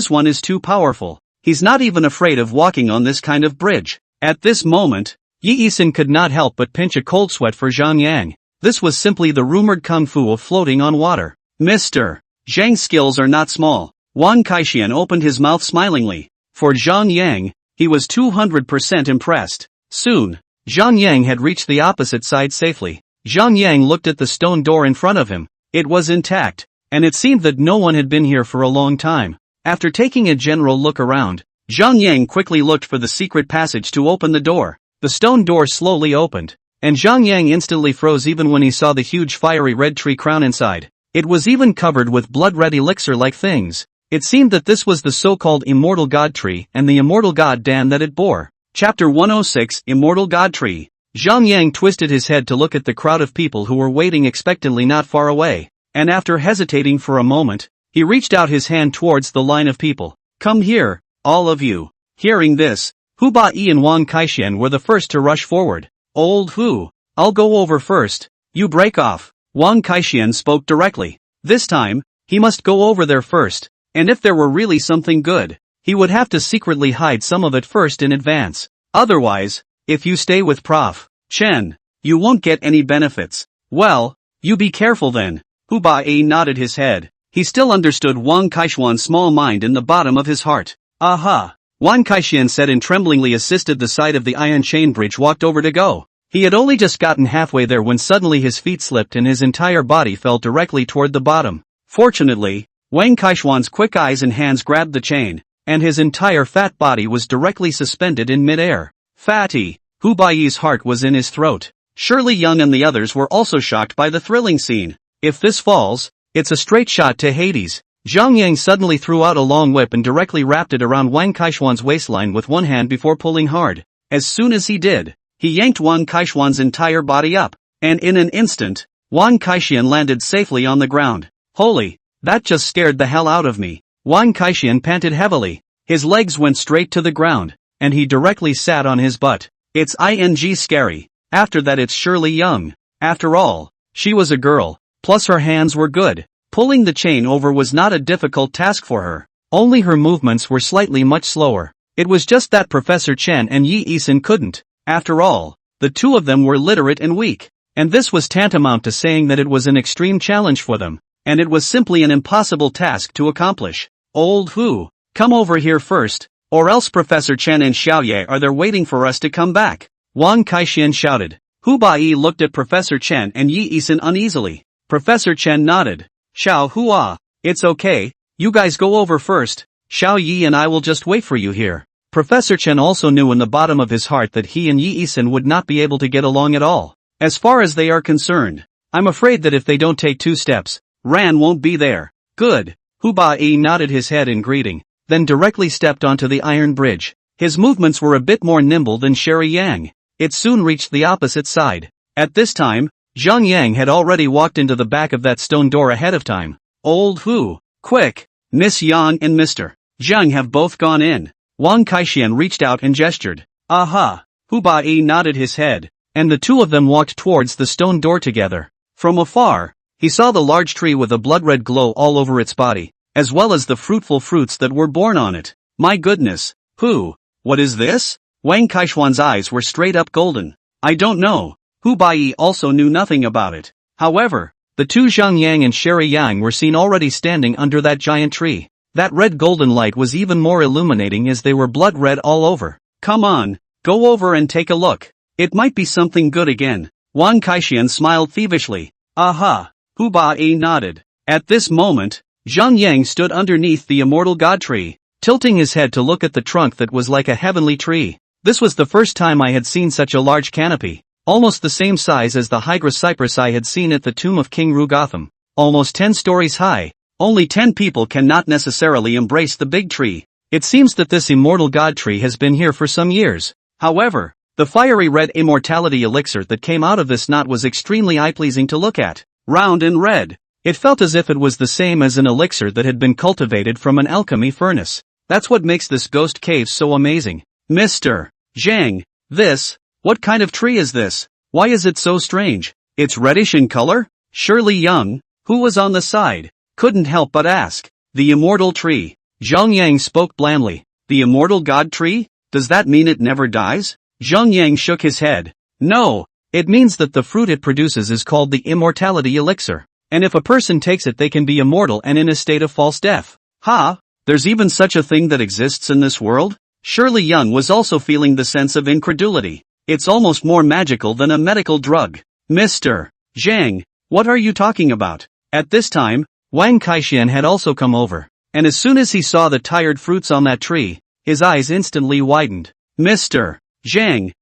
Speaker 1: one is too powerful. He's not even afraid of walking on this kind of bridge. At this moment, Yi Yisin could not help but pinch a cold sweat for Zhang Yang. This was simply the rumored kung fu of floating on water. Mr. Zhang's skills are not small. Wang Kaixian opened his mouth smilingly. For Zhang Yang, he was 200% impressed. Soon, Zhang Yang had reached the opposite side safely. Zhang Yang looked at the stone door in front of him. It was intact, and it seemed that no one had been here for a long time. After taking a general look around, Zhang Yang quickly looked for the secret passage to open the door. The stone door slowly opened, and Zhang Yang instantly froze even when he saw the huge fiery red tree crown inside. It was even covered with blood-red elixir-like things. It seemed that this was the so-called Immortal God Tree and the Immortal God Dan that it bore. Chapter 106 Immortal God Tree. Zhang Yang twisted his head to look at the crowd of people who were waiting expectantly not far away, and after hesitating for a moment, he reached out his hand towards the line of people. Come here, all of you. Hearing this, Hu Bai and Wang Kaixian were the first to rush forward. Old Hu, I'll go over first. You break off. Wang Kaixian spoke directly. This time, he must go over there first, and if there were really something good, he would have to secretly hide some of it first in advance. Otherwise, if you stay with Prof. Chen, you won't get any benefits. Well, you be careful then. Hu Bai nodded his head. He still understood Wang Kaixian's small mind in the bottom of his heart. Aha! Wang Kaixian said and tremblingly assisted the side of the iron chain bridge walked over to go. He had only just gotten halfway there when suddenly his feet slipped and his entire body fell directly toward the bottom. Fortunately, Wang Kaixian's quick eyes and hands grabbed the chain, and his entire fat body was directly suspended in midair. Fatty! Hu Bai's heart was in his throat. Shirley Yang and the others were also shocked by the thrilling scene. If this falls, it's a straight shot to Hades. Zhang Yang suddenly threw out a long whip and directly wrapped it around Wang Kaixian's waistline with one hand before pulling hard. As soon as he did, he yanked Wang Kaixian's entire body up, and in an instant, Wang Kaixian landed safely on the ground. Holy, that just scared the hell out of me. Wang Kaixian panted heavily. His legs went straight to the ground, and he directly sat on his butt. It's scary. After that it's Shirley Yang. After all, she was a girl, plus her hands were good. Pulling the chain over was not a difficult task for her. Only her movements were slightly much slower. It was just that Professor Chen and Yi Yisin couldn't. After all, the two of them were literate and weak. And this was tantamount to saying that it was an extreme challenge for them, and it was simply an impossible task to accomplish. Old Hu, come over here first, or else Professor Chen and Xiaoye are there waiting for us to come back. Wang Kaixian shouted. Hu Bai looked at Professor Chen and Yi Yisin uneasily. Professor Chen nodded. Xiao Hua, it's okay, you guys go over first. Xiao Yi and I will just wait for you here. Professor Chen also knew in the bottom of his heart that he and Yi Isin would not be able to get along at all. As far as they are concerned, I'm afraid that if they don't take 2 steps, Ran won't be there. Good. Hu Bai nodded his head in greeting, then directly stepped onto the iron bridge. His movements were a bit more nimble than Sherry Yang. It soon reached the opposite side. At this time, Zhang Yang had already walked into the back of that stone door ahead of time. Old Hu, quick! Miss Yang and Mr. Zhang have both gone in. Wang Kaixian reached out and gestured. Aha! Hu Bai nodded his head, and the two of them walked towards the stone door together. From afar, he saw the large tree with a blood-red glow all over its body, as well as the fruitful fruits that were born on it. My goodness, Hu, what is this? Wang Kaishuan's eyes were straight up golden. I don't know. Hu Bai also knew nothing about it. However, the two Zhang Yang and Sherry Yang were seen already standing under that giant tree. That red golden light was even more illuminating as they were blood red all over. Come on, go over and take a look. It might be something good again. Wang Kaixian smiled thievishly. Aha! Hu Bai nodded. At this moment, Zhang Yang stood underneath the immortal god tree, tilting his head to look at the trunk that was like a heavenly tree. This was the first time I had seen such a large canopy, almost the same size as the Hygris cypress I had seen at the tomb of King Rugotham. Almost 10 stories high. Only 10 people cannot necessarily embrace the big tree. It seems that this immortal god tree has been here for some years. However, the fiery red immortality elixir that came out of this knot was extremely eye-pleasing to look at. Round and red. It felt as if it was the same as an elixir that had been cultivated from an alchemy furnace. That's what makes this ghost cave so amazing. Mr. Zhang, what kind of tree is this? Why is it so strange? It's reddish in color? Shirley Young, who was on the side, couldn't help but ask. The immortal tree. Zhang Yang spoke blandly. The immortal god tree? Does that mean it never dies? Zhang Yang shook his head. No, it means that the fruit it produces is called the immortality elixir. And if a person takes it they can be immortal and in a state of false death. Ha! There's even such a thing that exists in this world? Shirley Young was also feeling the sense of incredulity. It's almost more magical than a medical drug. Mr. Zhang, what are you talking about? At this time, Wang Kaixian had also come over, and as soon as he saw the tired fruits on that tree, his eyes instantly widened. Mr. Zhang,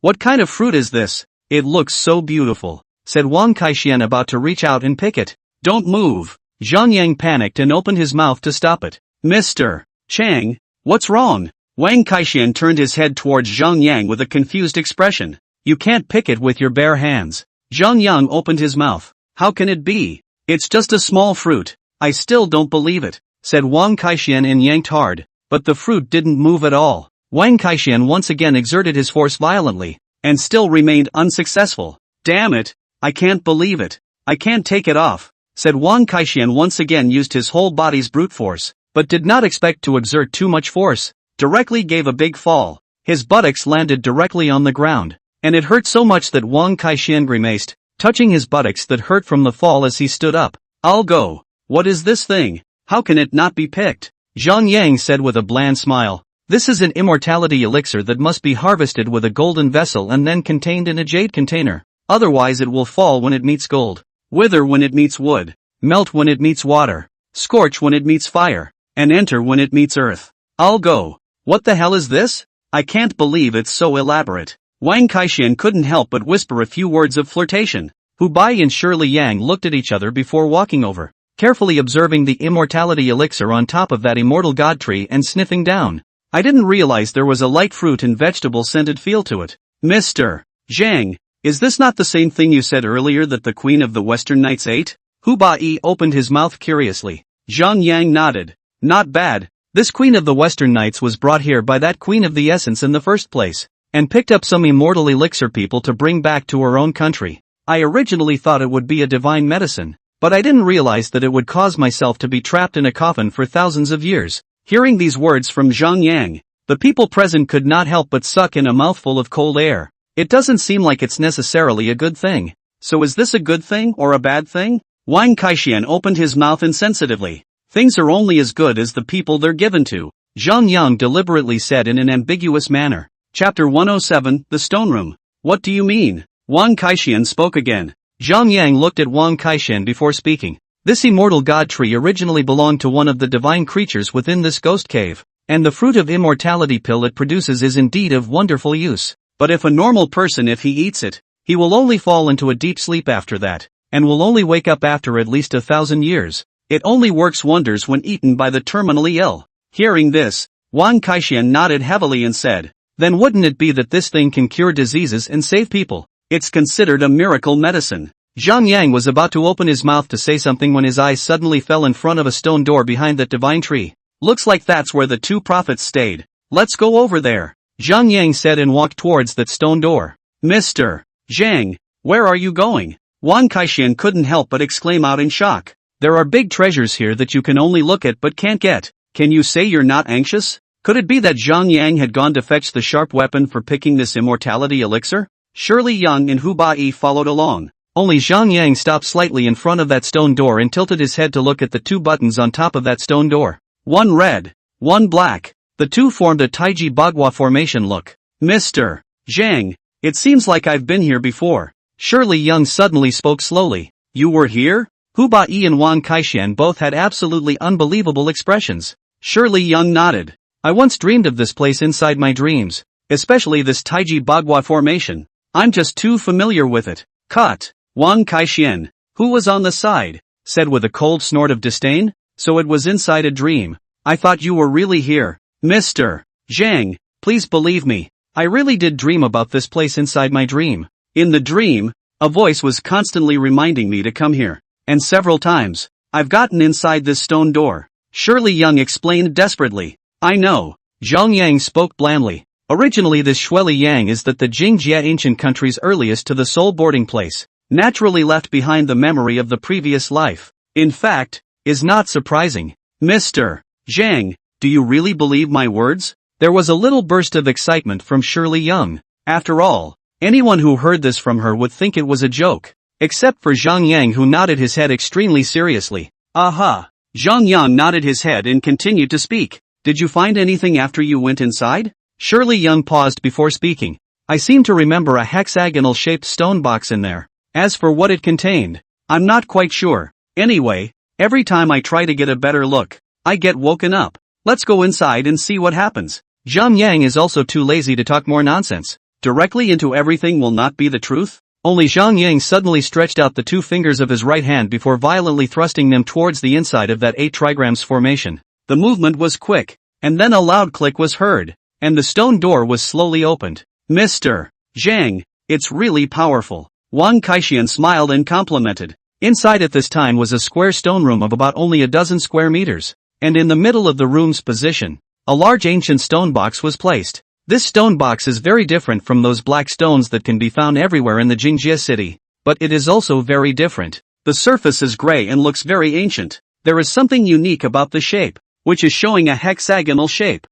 Speaker 1: what kind of fruit is this? It looks so beautiful, said Wang Kaixian about to reach out and pick it. Don't move. Zhang Yang panicked and opened his mouth to stop it. Mr. Chang, what's wrong? Wang Kaixian turned his head towards Zhang Yang with a confused expression. You can't pick it with your bare hands. Zhang Yang opened his mouth. How can it be? It's just a small fruit. I still don't believe it, said Wang Kaixian and yanked hard, but the fruit didn't move at all. Wang Kaixian once again exerted his force violently, and still remained unsuccessful. Damn it, I can't believe it. I can't take it off, said Wang Kaixian once again used his whole body's brute force, but did not expect to exert too much force. Directly gave a big fall. His buttocks landed directly on the ground, and it hurt so much that Wang Kaixian grimaced, touching his buttocks that hurt from the fall as he stood up. I'll go. What is this thing? How can it not be picked? Zhang Yang said with a bland smile. This is an immortality elixir that must be harvested with a golden vessel and then contained in a jade container. Otherwise it will fall when it meets gold, wither when it meets wood, melt when it meets water, scorch when it meets fire, and enter when it meets earth. I'll go. What the hell is this? I can't believe it's so elaborate. Wang Kaixian couldn't help but whisper a few words of flirtation. Hu Bai and Shirley Yang looked at each other before walking over, carefully observing the immortality elixir on top of that immortal god tree and sniffing down. I didn't realize there was a light fruit and vegetable scented feel to it. Mr. Zhang, is this not the same thing you said earlier that the Queen of the Western Knights ate? Hu Bai opened his mouth curiously. Zhang Yang nodded. Not bad. This Queen of the Western Knights was brought here by that Queen of the Essence in the first place, and picked up some immortal elixir people to bring back to her own country. I originally thought it would be a divine medicine, but I didn't realize that it would cause myself to be trapped in a coffin for thousands of years. Hearing these words from Zhang Yang, the people present could not help but suck in a mouthful of cold air. It doesn't seem like it's necessarily a good thing. So is this a good thing or a bad thing? Wang Kaixian opened his mouth insensitively. Things are only as good as the people they're given to, Zhang Yang deliberately said in an ambiguous manner. Chapter 107, The Stone Room. What do you mean? Wang Kaixian spoke again. Zhang Yang looked at Wang Kaixian before speaking. This immortal god tree originally belonged to one of the divine creatures within this ghost cave. and the fruit of immortality pill it produces is indeed of wonderful use. But if a normal person, if he eats it, he will only fall into a deep sleep after that, and will only wake up after at least 1,000 years. It only works wonders when eaten by the terminally ill. Hearing this, Wang Kaixian nodded heavily and said, then wouldn't it be that this thing can cure diseases and save people? It's considered a miracle medicine. Zhang Yang was about to open his mouth to say something when his eyes suddenly fell in front of a stone door behind that divine tree. Looks like that's where the two prophets stayed. Let's go over there, Zhang Yang said and walked towards that stone door. Mr. Zhang, where are you going? Wang Kaixian couldn't help but exclaim out in shock. There are big treasures here that you can only look at but can't get. Can you say you're not anxious? Could it be that Zhang Yang had gone to fetch the sharp weapon for picking this immortality elixir? Surely Yang and Hu Bai followed along. Only Zhang Yang stopped slightly in front of that stone door and tilted his head to look at the two buttons on top of that stone door. One red, one black. The two formed a Taiji Bagua formation look. Mr. Zhang, it seems like I've been here before. Surely Yang suddenly spoke slowly. You were here? Hu Bai and Wang Kaixian both had absolutely unbelievable expressions. Surely Yang nodded. I once dreamed of this place inside my dreams, especially this Taiji Bagua formation. I'm just too familiar with it. Cut. Wang Kaixian, who was on the side, said with a cold snort of disdain, so it was inside a dream. I thought you were really here. Mr. Zhang, please believe me. I really did dream about this place inside my dream. In the dream, a voice was constantly reminding me to come here. And several times, I've gotten inside this stone door. Surely Yang explained desperately. I know. Zhang Yang spoke blandly. Originally this Shuili Yang is that the Jingjia ancient country's earliest to the soul boarding place, naturally left behind the memory of the previous life. In fact, is not surprising. Mr. Zhang, do you really believe my words? There was a little burst of excitement from Shirley Yang. After all, anyone who heard this from her would think it was a joke. Except for Zhang Yang, who nodded his head extremely seriously. Aha! Zhang Yang nodded his head and continued to speak. Did you find anything after you went inside? Shirley Yang paused before speaking. I seem to remember a hexagonal-shaped stone box in there. As for what it contained, I'm not quite sure. Anyway, every time I try to get a better look, I get woken up. Let's go inside and see what happens. Zhang Yang is also too lazy to talk more nonsense. Directly into everything will not be the truth. Only Zhang Yang suddenly stretched out the two fingers of his right hand before violently thrusting them towards the inside of that 8 trigrams formation. The movement was quick, and then a loud click was heard, and the stone door was slowly opened. Mr. Zhang, it's really powerful. Wang Kaixian smiled and complimented. Inside at this time was a square stone room of about only a dozen square meters, and in the middle of the room's position, a large ancient stone box was placed. This stone box is very different from those black stones that can be found everywhere in the Jingjia city, but it is also very different. The surface is gray and looks very ancient. There is something unique about the shape, which is showing a hexagonal shape.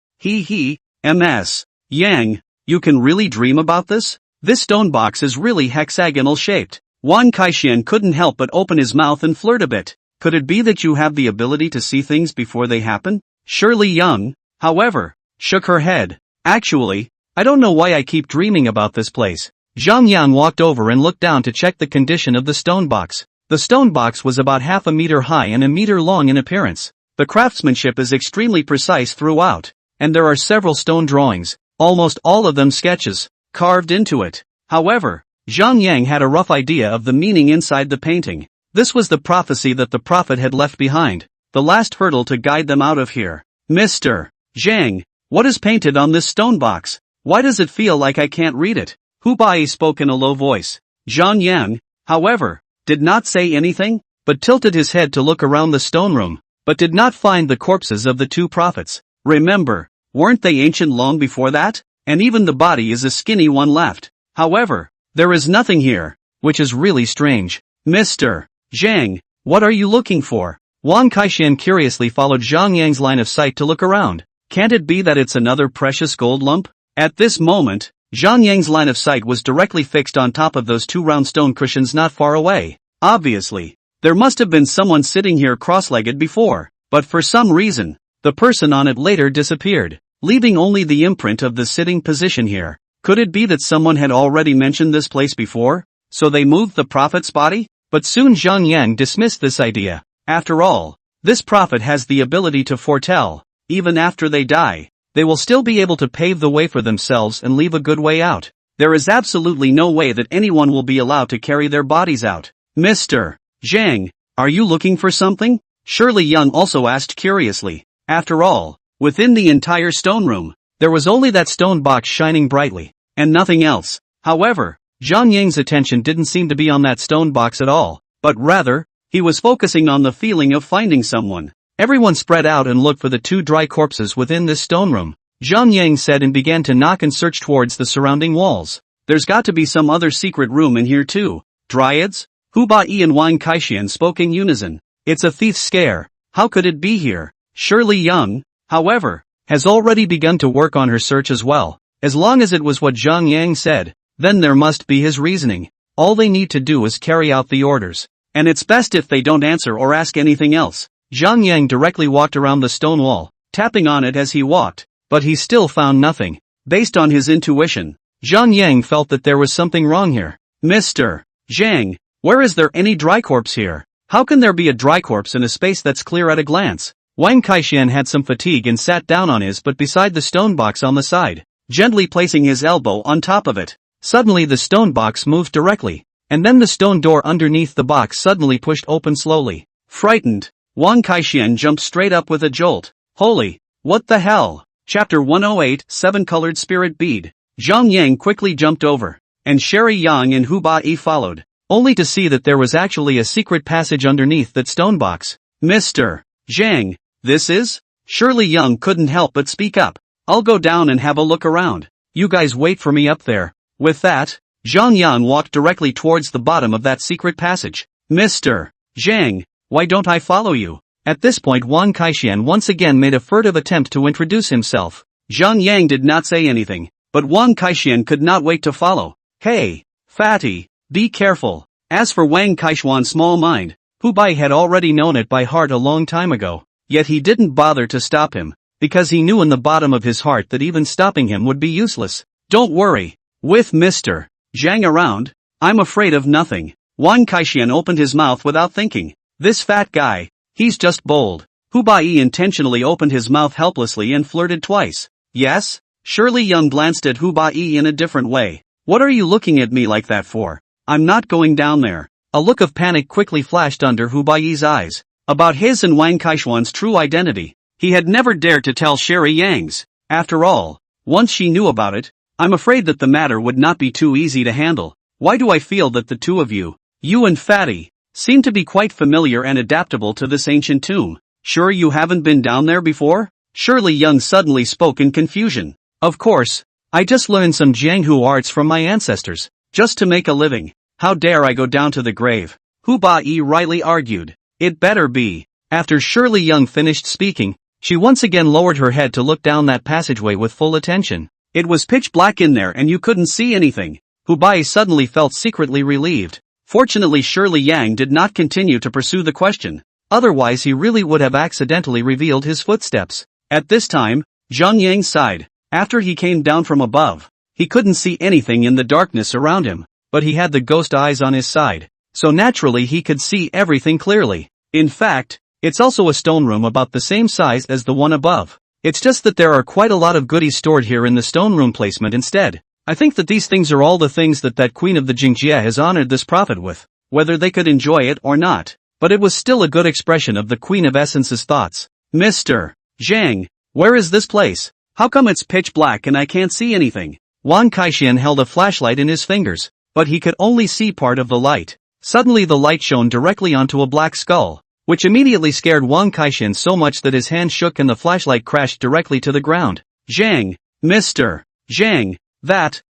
Speaker 1: Ms. Yang, you can really dream about this? This stone box is really hexagonal shaped. Wang Kaixian couldn't help but open his mouth and flirt a bit. Could it be that you have the ability to see things before they happen? Shirley Yang, however, shook her head. Actually, I don't know why I keep dreaming about this place. Zhang Yang walked over and looked down to check the condition of the stone box. The stone box was about half a meter high and a meter long in appearance. The craftsmanship is extremely precise throughout, and there are several stone drawings, almost all of them sketches, carved into it. However, Zhang Yang had a rough idea of the meaning inside the painting. This was the prophecy that the prophet had left behind, the last hurdle to guide them out of here. Mr. Zhang, what is painted on this stone box? Why does it feel like I can't read it? Hu Bai spoke in a low voice. Zhang Yang, however, did not say anything, but tilted his head to look around the stone room, but did not find the corpses of the two prophets. Remember, weren't they ancient long before that? And even the body is a skinny one left. However, there is nothing here, which is really strange. Mr. Zhang, what are you looking for? Wang Kaixian curiously followed Zhang Yang's line of sight to look around. Can't it be that it's another precious gold lump? At this moment, Zhang Yang's line of sight was directly fixed on top of those two round stone cushions not far away. Obviously, there must have been someone sitting here cross-legged before, but for some reason, the person on it later disappeared, leaving only the imprint of the sitting position here. Could it be that someone had already mentioned this place before, so they moved the prophet's body? But soon Zhang Yang dismissed this idea. After all, this prophet has the ability to foretell. even after they die, they will still be able to pave the way for themselves and leave a good way out. There is absolutely no way that anyone will be allowed to carry their bodies out. Mr. Zhang, are you looking for something? Shirley Young also asked curiously. After all, within the entire stone room, there was only that stone box shining brightly, and nothing else. However, Zhang Yang's attention didn't seem to be on that stone box at all, but rather, he was focusing on the feeling of finding someone. Everyone spread out and looked for the 2 dry corpses within this stone room. Zhang Yang said and began to knock and search towards the surrounding walls. There's got to be some other secret room in here too. Dryads? Hu Bai and Wang Kaixian spoke in unison. It's a thief's scare. How could it be here? Shirley Young, however, has already begun to work on her search as well. As long as it was what Zhang Yang said, then there must be his reasoning. All they need to do is carry out the orders. And it's best if they don't answer or ask anything else. Zhang Yang directly walked around the stone wall, tapping on it as he walked, but he still found nothing. Based on his intuition, Zhang Yang felt that there was something wrong here. Mr. Zhang, where is there any dry corpse here? How can there be a dry corpse in a space that's clear at a glance? Wang Kaixian had some fatigue and sat down on his but beside the stone box on the side, gently placing his elbow on top of it. Suddenly the stone box moved directly, and then the stone door underneath the box suddenly pushed open slowly. Frightened, Wang Kaixian jumped straight up with a jolt. Holy, what the hell? Chapter 108, 7-Colored Spirit Bead. Zhang Yang quickly jumped over, and Sherry Yang and Hu Bai followed, only to see that there was actually a secret passage underneath that stone box. Mr. Zhang, this is? Shirley Young couldn't help but speak up. I'll go down and have a look around. You guys wait for me up there. With that, Zhang Yang walked directly towards the bottom of that secret passage. Mr. Zhang, why don't I follow you? At this point Wang Kaixian once again made a furtive attempt to introduce himself. Zhang Yang did not say anything, but Wang Kaixian could not wait to follow. Hey, fatty, be careful. As for Wang Kaixian's small mind, Hu Bai had already known it by heart a long time ago, yet he didn't bother to stop him, because he knew in the bottom of his heart that even stopping him would be useless. Don't worry. With Mr. Zhang around, I'm afraid of nothing. Wang Kaixian opened his mouth without thinking. This fat guy, he's just bold. Hu Bai intentionally opened his mouth helplessly and flirted twice. Yes? Shirley Young glanced at Hu Bai in a different way. What are you looking at me like that for? I'm not going down there. A look of panic quickly flashed under Hu Bai's eyes. About his and Wang Kaixian's true identity, he had never dared to tell Sherry Yang's. After all, once she knew about it, I'm afraid that the matter would not be too easy to handle. Why do I feel that the two of you and Fatty, seem to be quite familiar and adaptable to this ancient tomb? Sure you haven't been down there before? Shirley Young suddenly spoke in confusion. Of course, I just learned some Jianghu arts from my ancestors, just to make a living. How dare I go down to the grave? Hu Bai rightly argued. It better be. After Shirley Young finished speaking, she once again lowered her head to look down that passageway with full attention. It was pitch black in there and you couldn't see anything. Hu Bai suddenly felt secretly relieved. Fortunately Shirley Yang did not continue to pursue the question, otherwise he really would have accidentally revealed his footsteps. At this time, Zhang Yang sighed. After he came down from above, he couldn't see anything in the darkness around him, but he had the ghost eyes on his side, so naturally he could see everything clearly. In fact, it's also a stone room about the same size as the one above. It's just that there are quite a lot of goodies stored here in the stone room placement instead. I think that these things are all the things that queen of the Jingjie has honored this prophet with, whether they could enjoy it or not. But it was still a good expression of the Queen of Essence's thoughts. Mr. Zhang, where is this place? How come it's pitch black and I can't see anything? Wang Kaixian held a flashlight in his fingers, but he could only see part of the light. Suddenly the light shone directly onto a black skull, which immediately scared Wang Kaixian so much that his hand shook and the flashlight crashed directly to the ground. Zhang, Mr. Zhang,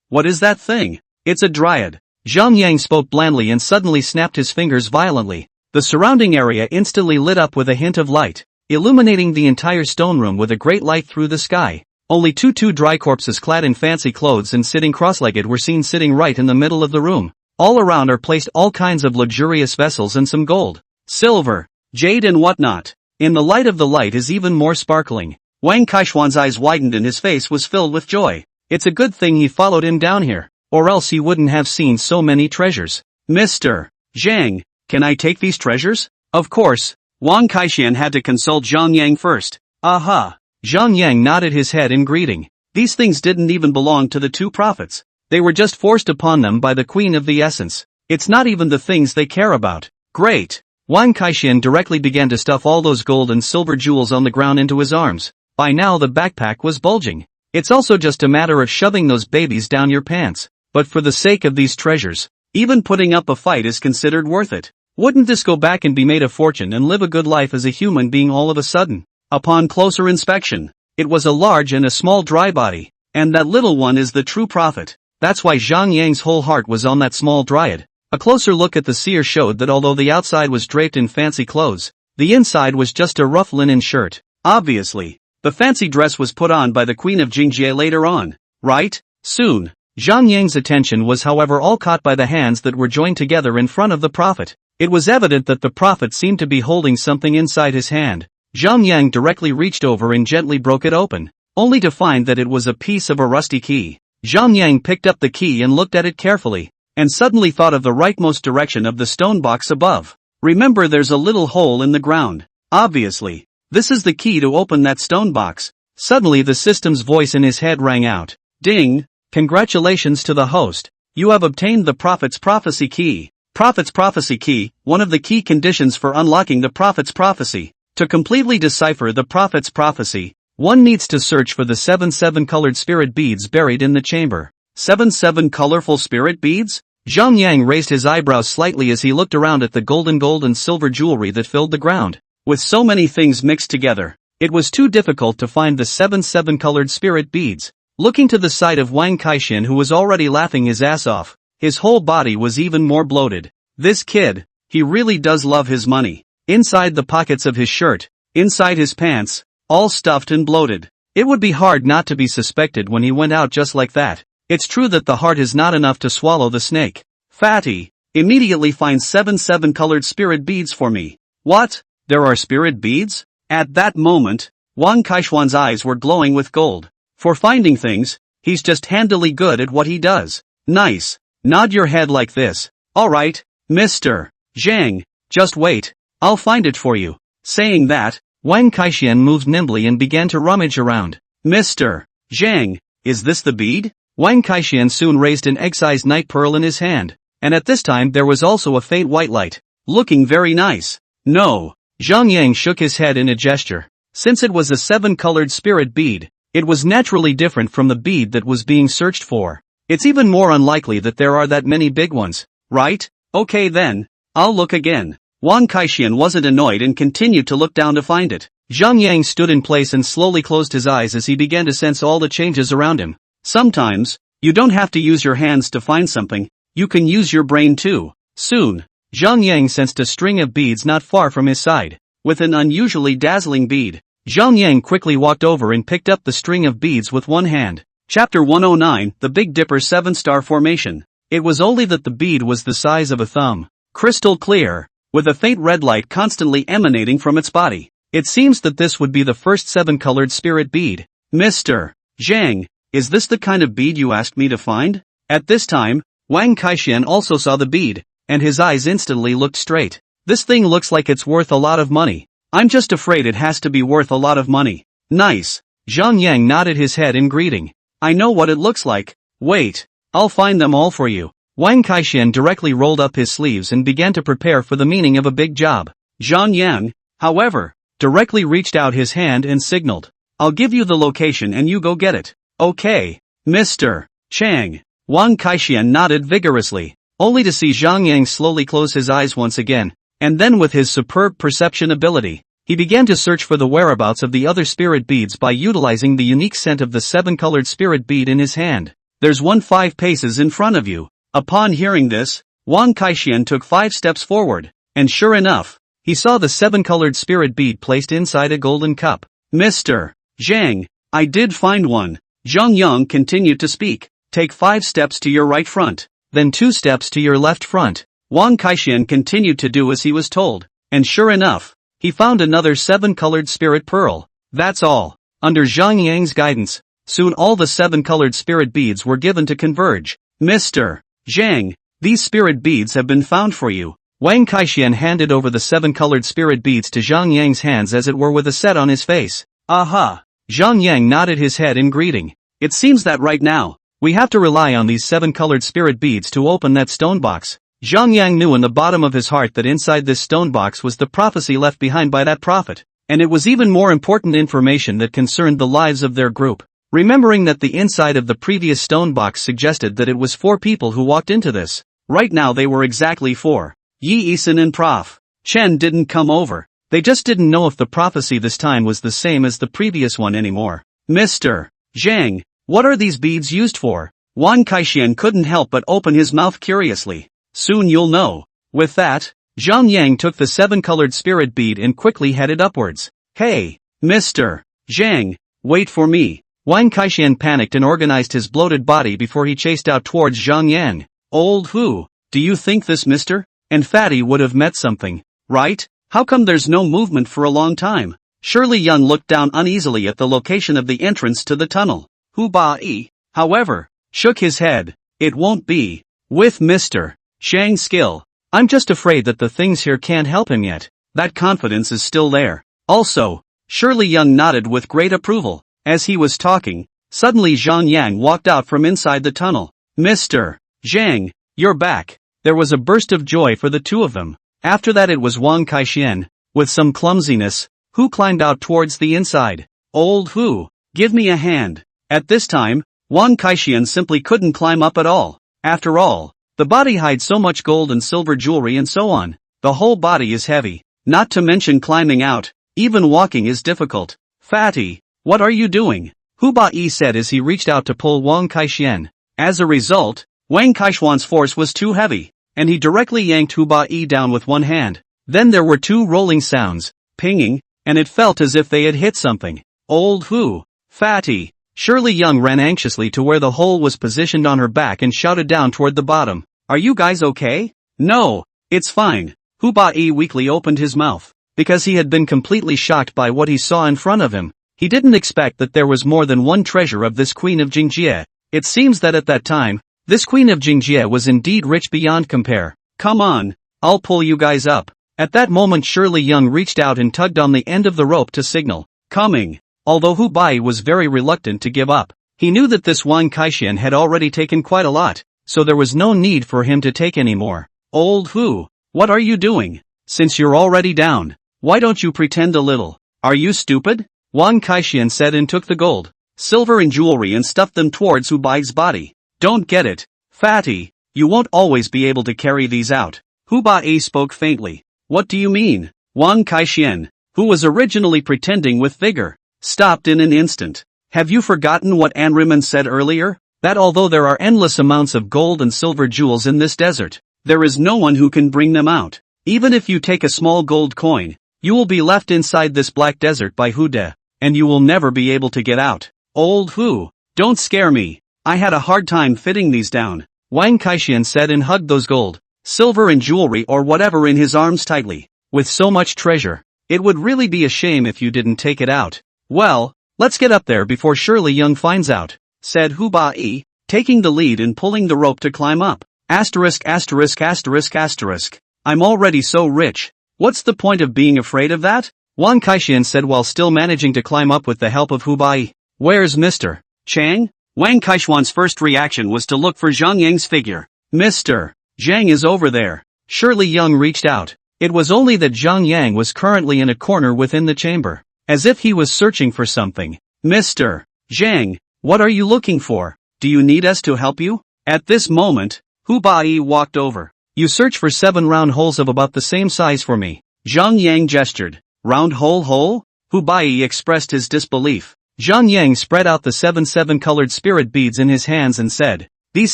Speaker 1: what is that thing? It's a dryad. Zhang Yang spoke blandly and suddenly snapped his fingers violently. The surrounding area instantly lit up with a hint of light, illuminating the entire stone room with a great light through the sky. Only two dry corpses clad in fancy clothes and sitting cross-legged were seen sitting right in the middle of the room. All around are placed all kinds of luxurious vessels and some gold, silver, jade and whatnot. In the light of the light is even more sparkling. Wang Kaixian's eyes widened and his face was filled with joy. It's a good thing he followed him down here, or else he wouldn't have seen so many treasures. Mr. Zhang, can I take these treasures? Of course. Wang Kaixian had to consult Zhang Yang first. Aha! Zhang Yang nodded his head in greeting. These things didn't even belong to the two prophets. They were just forced upon them by the Queen of the Essence. It's not even the things they care about. Great. Wang Kaixian directly began to stuff all those gold and silver jewels on the ground into his arms. By now the backpack was bulging. It's also just a matter of shoving those babies down your pants. But for the sake of these treasures, even putting up a fight is considered worth it. Wouldn't this go back and be made a fortune and live a good life as a human being all of a sudden? Upon closer inspection, it was a large and a small dry body. And that little one is the true prophet. That's why Zhang Yang's whole heart was on that small dryad. A closer look at the seer showed that although the outside was draped in fancy clothes, the inside was just a rough linen shirt. Obviously, the fancy dress was put on by the Queen of Jingjie later on, right? Soon. Zhang Yang's attention was however all caught by the hands that were joined together in front of the prophet. It was evident that the prophet seemed to be holding something inside his hand. Zhang Yang directly reached over and gently broke it open, only to find that it was a piece of a rusty key. Zhang Yang picked up the key and looked at it carefully, and suddenly thought of the rightmost direction of the stone box above. Remember, there's a little hole in the ground. Obviously, this is the key to open that stone box. Suddenly the system's voice in his head rang out. Ding! Congratulations to the host. You have obtained the Prophet's Prophecy Key. Prophet's Prophecy Key, one of the key conditions for unlocking the Prophet's Prophecy. To completely decipher the Prophet's Prophecy, one needs to search for the 7 colored spirit beads buried in the chamber. 7 colorful spirit beads? Zhang Yang raised his eyebrows slightly as he looked around at the gold and silver jewelry that filled the ground. With so many things mixed together, it was too difficult to find the 7 colored spirit beads. Looking to the side of Wang Kaixian, who was already laughing his ass off, his whole body was even more bloated. This kid, he really does love his money. Inside the pockets of his shirt, inside his pants, all stuffed and bloated. It would be hard not to be suspected when he went out just like that. It's true that the heart is not enough to swallow the snake. Fatty, immediately find 7 colored spirit beads for me. What? There are spirit beads? At that moment, Wang Kaixian's eyes were glowing with gold. For finding things, he's just handily good at what he does. Nice. Nod your head like this. Alright, Mr. Zhang, just wait. I'll find it for you. Saying that, Wang Kaixian moved nimbly and began to rummage around. Mr. Zhang, is this the bead? Wang Kaixian soon raised an egg-sized night pearl in his hand, and at this time there was also a faint white light. Looking very nice. No. Zhang Yang shook his head in a gesture. Since it was a 7-colored spirit bead, it was naturally different from the bead that was being searched for. It's even more unlikely that there are that many big ones, right? Okay then, I'll look again. Wang Kaixian wasn't annoyed and continued to look down to find it. Zhang Yang stood in place and slowly closed his eyes as he began to sense all the changes around him. Sometimes, you don't have to use your hands to find something, you can use your brain too. Soon, Zhang Yang sensed a string of beads not far from his side. With an unusually dazzling bead, Zhang Yang quickly walked over and picked up the string of beads with one hand. Chapter 109, The Big Dipper 7-Star Formation. It was only that the bead was the size of a thumb. Crystal clear, with a faint red light constantly emanating from its body. It seems that this would be the first 7-colored spirit bead. Mr. Zhang, is this the kind of bead you asked me to find? At this time, Wang Kaixian also saw the bead, and his eyes instantly looked straight. This thing looks like it's worth a lot of money. I'm just afraid it has to be worth a lot of money. Nice. Zhang Yang nodded his head in greeting. I know what it looks like. Wait, I'll find them all for you. Wang Kaixian directly rolled up his sleeves and began to prepare for the meaning of a big job. Zhang Yang, however, directly reached out his hand and signaled. I'll give you the location and you go get it. Okay, Mr. Chang. Wang Kaixian nodded vigorously, only to see Zhang Yang slowly close his eyes once again, and then with his superb perception ability, he began to search for the whereabouts of the other spirit beads by utilizing the unique scent of the 7-colored spirit bead in his hand. There's one 5 paces in front of you. Upon hearing this, Wang Kaixian took 5 steps forward, and sure enough, he saw the 7-colored spirit bead placed inside a golden cup. Mr. Zhang, I did find one. Zhang Yang continued to speak. Take 5 steps to your right front, then 2 steps to your left front. Wang Kaixian continued to do as he was told, and sure enough, he found another 7-colored spirit pearl. That's all. Under Zhang Yang's guidance, soon all the 7-colored spirit beads were given to converge. Mr. Zhang, these spirit beads have been found for you. Wang Kaixian handed over the 7-colored spirit beads to Zhang Yang's hands as it were with a set on his face. Aha! Zhang Yang nodded his head in greeting. It seems that right now, we have to rely on these 7 colored spirit beads to open that stone box. Zhang Yang knew in the bottom of his heart that inside this stone box was the prophecy left behind by that prophet, and it was even more important information that concerned the lives of their group. Remembering that the inside of the previous stone box suggested that it was 4 people who walked into this, right now they were exactly 4. Yi Isan and Prof. Chen didn't come over. They just didn't know if the prophecy this time was the same as the previous one anymore. Mr. Zhang, what are these beads used for? Wan Kaixian couldn't help but open his mouth curiously. Soon you'll know. With that, Zhang Yang took the 7-colored spirit bead and quickly headed upwards. Hey, Mr. Zhang, wait for me. Wan Kaixian panicked and organized his bloated body before he chased out towards Zhang Yang. Old who? Do you think this Mr. and Fatty would have met something, right? How come there's no movement for a long time? Shirley Young looked down uneasily at the location of the entrance to the tunnel. Hu Ba-yi, however, shook his head. It won't be. With Mr. Shang's skill, I'm just afraid that the things here can't help him yet. That confidence is still there. Also, Shirley Young nodded with great approval. As he was talking, suddenly Zhang Yang walked out from inside the tunnel. Mr. Zhang, you're back. There was a burst of joy for the two of them. After that it was Wang Kaixian, with some clumsiness, who climbed out towards the inside. Old Hu, give me a hand. At this time, Wang Kaixian simply couldn't climb up at all. After all, the body hides so much gold and silver jewelry and so on. The whole body is heavy. Not to mention climbing out, even walking is difficult. Fatty, what are you doing? Hu Ba-yi said as he reached out to pull Wang Kaixian. As a result, Wang Kaishuan's force was too heavy, and he directly yanked Hu Ba-yi down with one hand. Then there were 2 rolling sounds, pinging, and it felt as if they had hit something. Old Hu, Fatty. Shirley Young ran anxiously to where the hole was positioned on her back and shouted down toward the bottom. Are you guys okay? No, it's fine. Hu Ba-yi weakly opened his mouth, because he had been completely shocked by what he saw in front of him. He didn't expect that there was more than one treasure of this Queen of Jingjie. It seems that at that time, this Queen of Jingjie was indeed rich beyond compare. Come on, I'll pull you guys up. At that moment Shirley Young reached out and tugged on the end of the rope to signal, coming. Although Hu Bai was very reluctant to give up, he knew that this Wang Kaixian had already taken quite a lot, so there was no need for him to take any more. Old Hu, what are you doing? Since you're already down, why don't you pretend a little? Are you stupid? Wang Kaixian said and took the gold, silver and jewelry and stuffed them towards Hu Bai's body. Don't get it, Fatty, you won't always be able to carry these out. Hu Bai spoke faintly. What do you mean? Wang Kaixian, who was originally pretending with vigor, stopped in an instant. Have you forgotten what Anriman said earlier? That although there are endless amounts of gold and silver jewels in this desert, there is no one who can bring them out. Even if you take a small gold coin, you will be left inside this black desert by Hude, and you will never be able to get out. Old Hu, don't scare me. I had a hard time fitting these down. Wang Kaixian said and hugged those gold, silver and jewelry or whatever in his arms tightly. With so much treasure, it would really be a shame if you didn't take it out. Well, let's get up there before Shirley Young finds out, said Hu Ba-yi, taking the lead and pulling the rope to climb up. Asterisk asterisk asterisk asterisk. I'm already so rich. What's the point of being afraid of that? Wang Kaixian said while still managing to climb up with the help of Hu Ba-yi. Where's Mr. Chang? Wang Kaishuan's first reaction was to look for Zhang Yang's figure. Mr. Zhang is over there. Shirley Young reached out. It was only that Zhang Yang was currently in a corner within the chamber, as if he was searching for something. Mr. Zhang, what are you looking for? Do you need us to help you? At this moment, Hu Ba-yi walked over. You search for 7 round holes of about the same size for me. Zhang Yang gestured. Round hole? Hu Ba-yi expressed his disbelief. Zhang Yang spread out the 7 colored spirit beads in his hands and said, these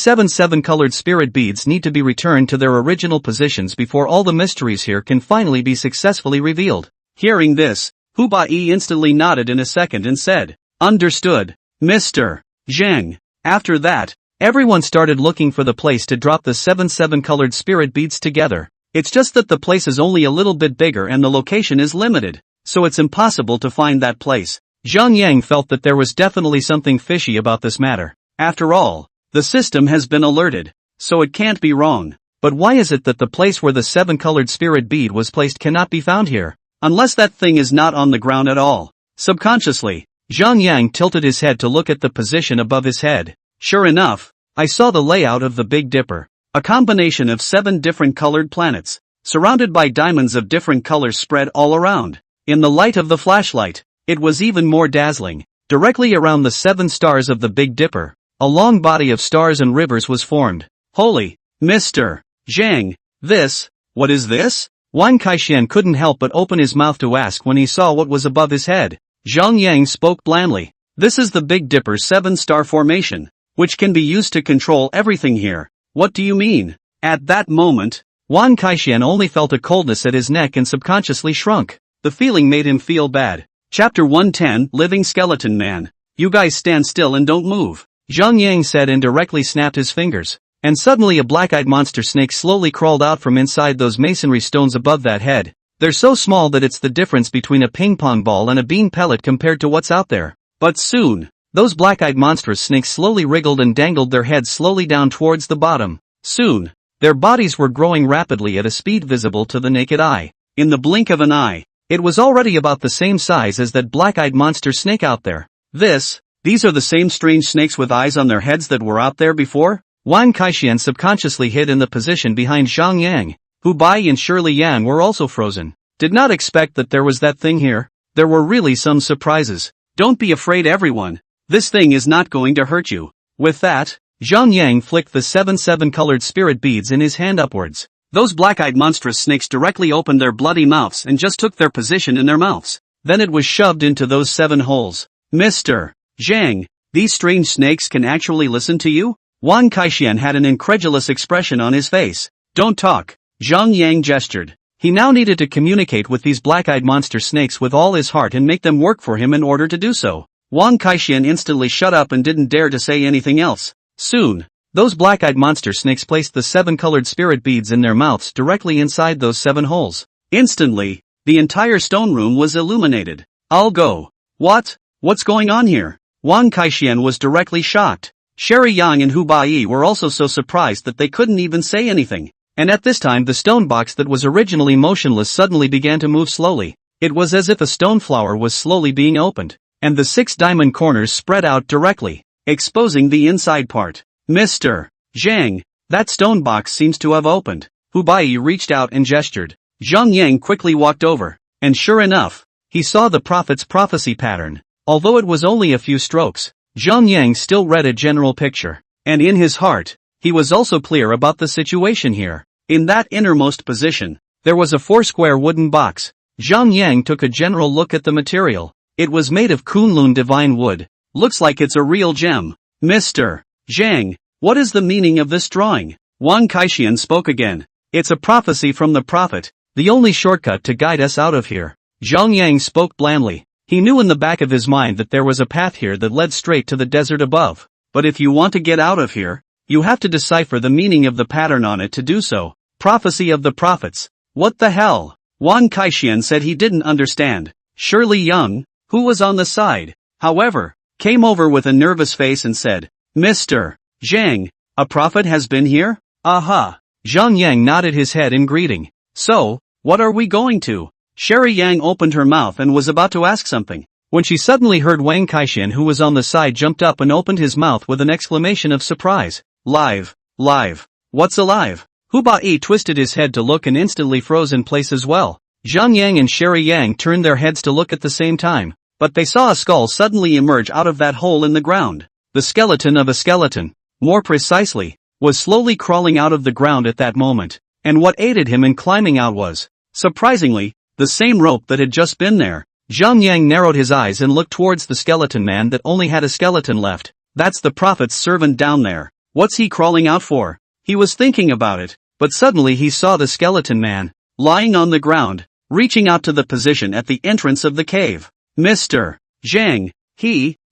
Speaker 1: 7 colored spirit beads need to be returned to their original positions before all the mysteries here can finally be successfully revealed. Hearing this, Hu Ba-yi instantly nodded in a second and said, understood, Mr. Zhang. After that, everyone started looking for the place to drop the 7 colored spirit beads together. It's just that the place is only a little bit bigger and the location is limited, so it's impossible to find that place. Zhang Yang felt that there was definitely something fishy about this matter. After all, the system has been alerted, so it can't be wrong. But why is it that the place where the 7 colored spirit bead was placed cannot be found here? Unless that thing is not on the ground at all. Subconsciously, Zhang Yang tilted his head to look at the position above his head. Sure enough, I saw the layout of the Big Dipper. A combination of 7 different colored planets, surrounded by diamonds of different colors spread all around. In the light of the flashlight, it was even more dazzling. Directly around the 7 stars of the Big Dipper, a long body of stars and rivers was formed. Holy, Mr. Zhang, what is this? Wang Kaixian couldn't help but open his mouth to ask when he saw what was above his head. Zhang Yang spoke blandly. This is the Big Dipper's 7-star formation, which can be used to control everything here. What do you mean? At that moment, Wang Kaixian only felt a coldness at his neck and subconsciously shrunk. The feeling made him feel bad. Chapter 110, Living Skeleton Man. You guys stand still and don't move. Zhang Yang said and directly snapped his fingers. And suddenly a black-eyed monster snake slowly crawled out from inside those masonry stones above that head. They're so small that it's the difference between a ping-pong ball and a bean pellet compared to what's out there. But soon, those black-eyed monstrous snakes slowly wriggled and dangled their heads slowly down towards the bottom. Soon, their bodies were growing rapidly at a speed visible to the naked eye. In the blink of an eye, it was already about the same size as that black-eyed monster snake out there. These are the same strange snakes with eyes on their heads that were out there before? Wang Kaixian subconsciously hid in the position behind Zhang Yang. Hu Bai and Shirley Yan were also frozen. Did not expect that there was that thing here. There were really some surprises. Don't be afraid everyone. This thing is not going to hurt you. With that, Zhang Yang flicked the 7 colored spirit beads in his hand upwards. Those black-eyed monstrous snakes directly opened their bloody mouths and just took their position in their mouths. Then it was shoved into those 7 holes. Mr. Zhang, these strange snakes can actually listen to you? Wang Kaixian had an incredulous expression on his face. Don't talk. Zhang Yang gestured. He now needed to communicate with these black-eyed monster snakes with all his heart and make them work for him in order to do so. Wang Kaixian instantly shut up and didn't dare to say anything else. Soon, those black-eyed monster snakes placed the 7 colored spirit beads in their mouths directly inside those 7 holes. Instantly, the entire stone room was illuminated. I'll go. What's going on here? Wang Kaixian was directly shocked. Sherry Yang and Hu Bai were also so surprised that they couldn't even say anything. And at this time the stone box that was originally motionless suddenly began to move slowly. It was as if a stone flower was slowly being opened, and the 6 diamond corners spread out directly, exposing the inside part. Mr. Zhang, that stone box seems to have opened. Hu Bai reached out and gestured. Zhang Yang quickly walked over, and sure enough, he saw the prophet's prophecy pattern. Although it was only a few strokes, Zhang Yang still read a general picture, and in his heart, he was also clear about the situation here. In that innermost position, there was a 4-square wooden box. Zhang Yang took a general look at the material. It was made of Kunlun divine wood. Looks like it's a real gem. Mr. Zhang, what is the meaning of this drawing? Wang Kaixian spoke again. It's a prophecy from the prophet, the only shortcut to guide us out of here. Zhang Yang spoke blandly. He knew in the back of his mind that there was a path here that led straight to the desert above. But if you want to get out of here, you have to decipher the meaning of the pattern on it to do so. Prophecy of the prophets. What the hell? Wang Kaixian said he didn't understand. Shirley Yang, who was on the side, however, came over with a nervous face and said, Mr. Zhang, a prophet has been here? Aha. Zhang Yang nodded his head in greeting. So, what are we going to? Sherry Yang opened her mouth and was about to ask something, when she suddenly heard Wang Kaixian, who was on the side, jumped up and opened his mouth with an exclamation of surprise. Live. What's alive? Hu Bai twisted his head to look and instantly froze in place as well. Zhang Yang and Sherry Yang turned their heads to look at the same time, but they saw a skull suddenly emerge out of that hole in the ground. The skeleton of a skeleton, more precisely, was slowly crawling out of the ground at that moment, and what aided him in climbing out was, surprisingly, the same rope that had just been there. Zhang Yang narrowed his eyes and looked towards the skeleton man that only had a skeleton left. That's the prophet's servant down there. What's he crawling out for? He was thinking about it, but suddenly he saw the skeleton man, lying on the ground, reaching out to the position at the entrance of the cave. Mr. Zhang,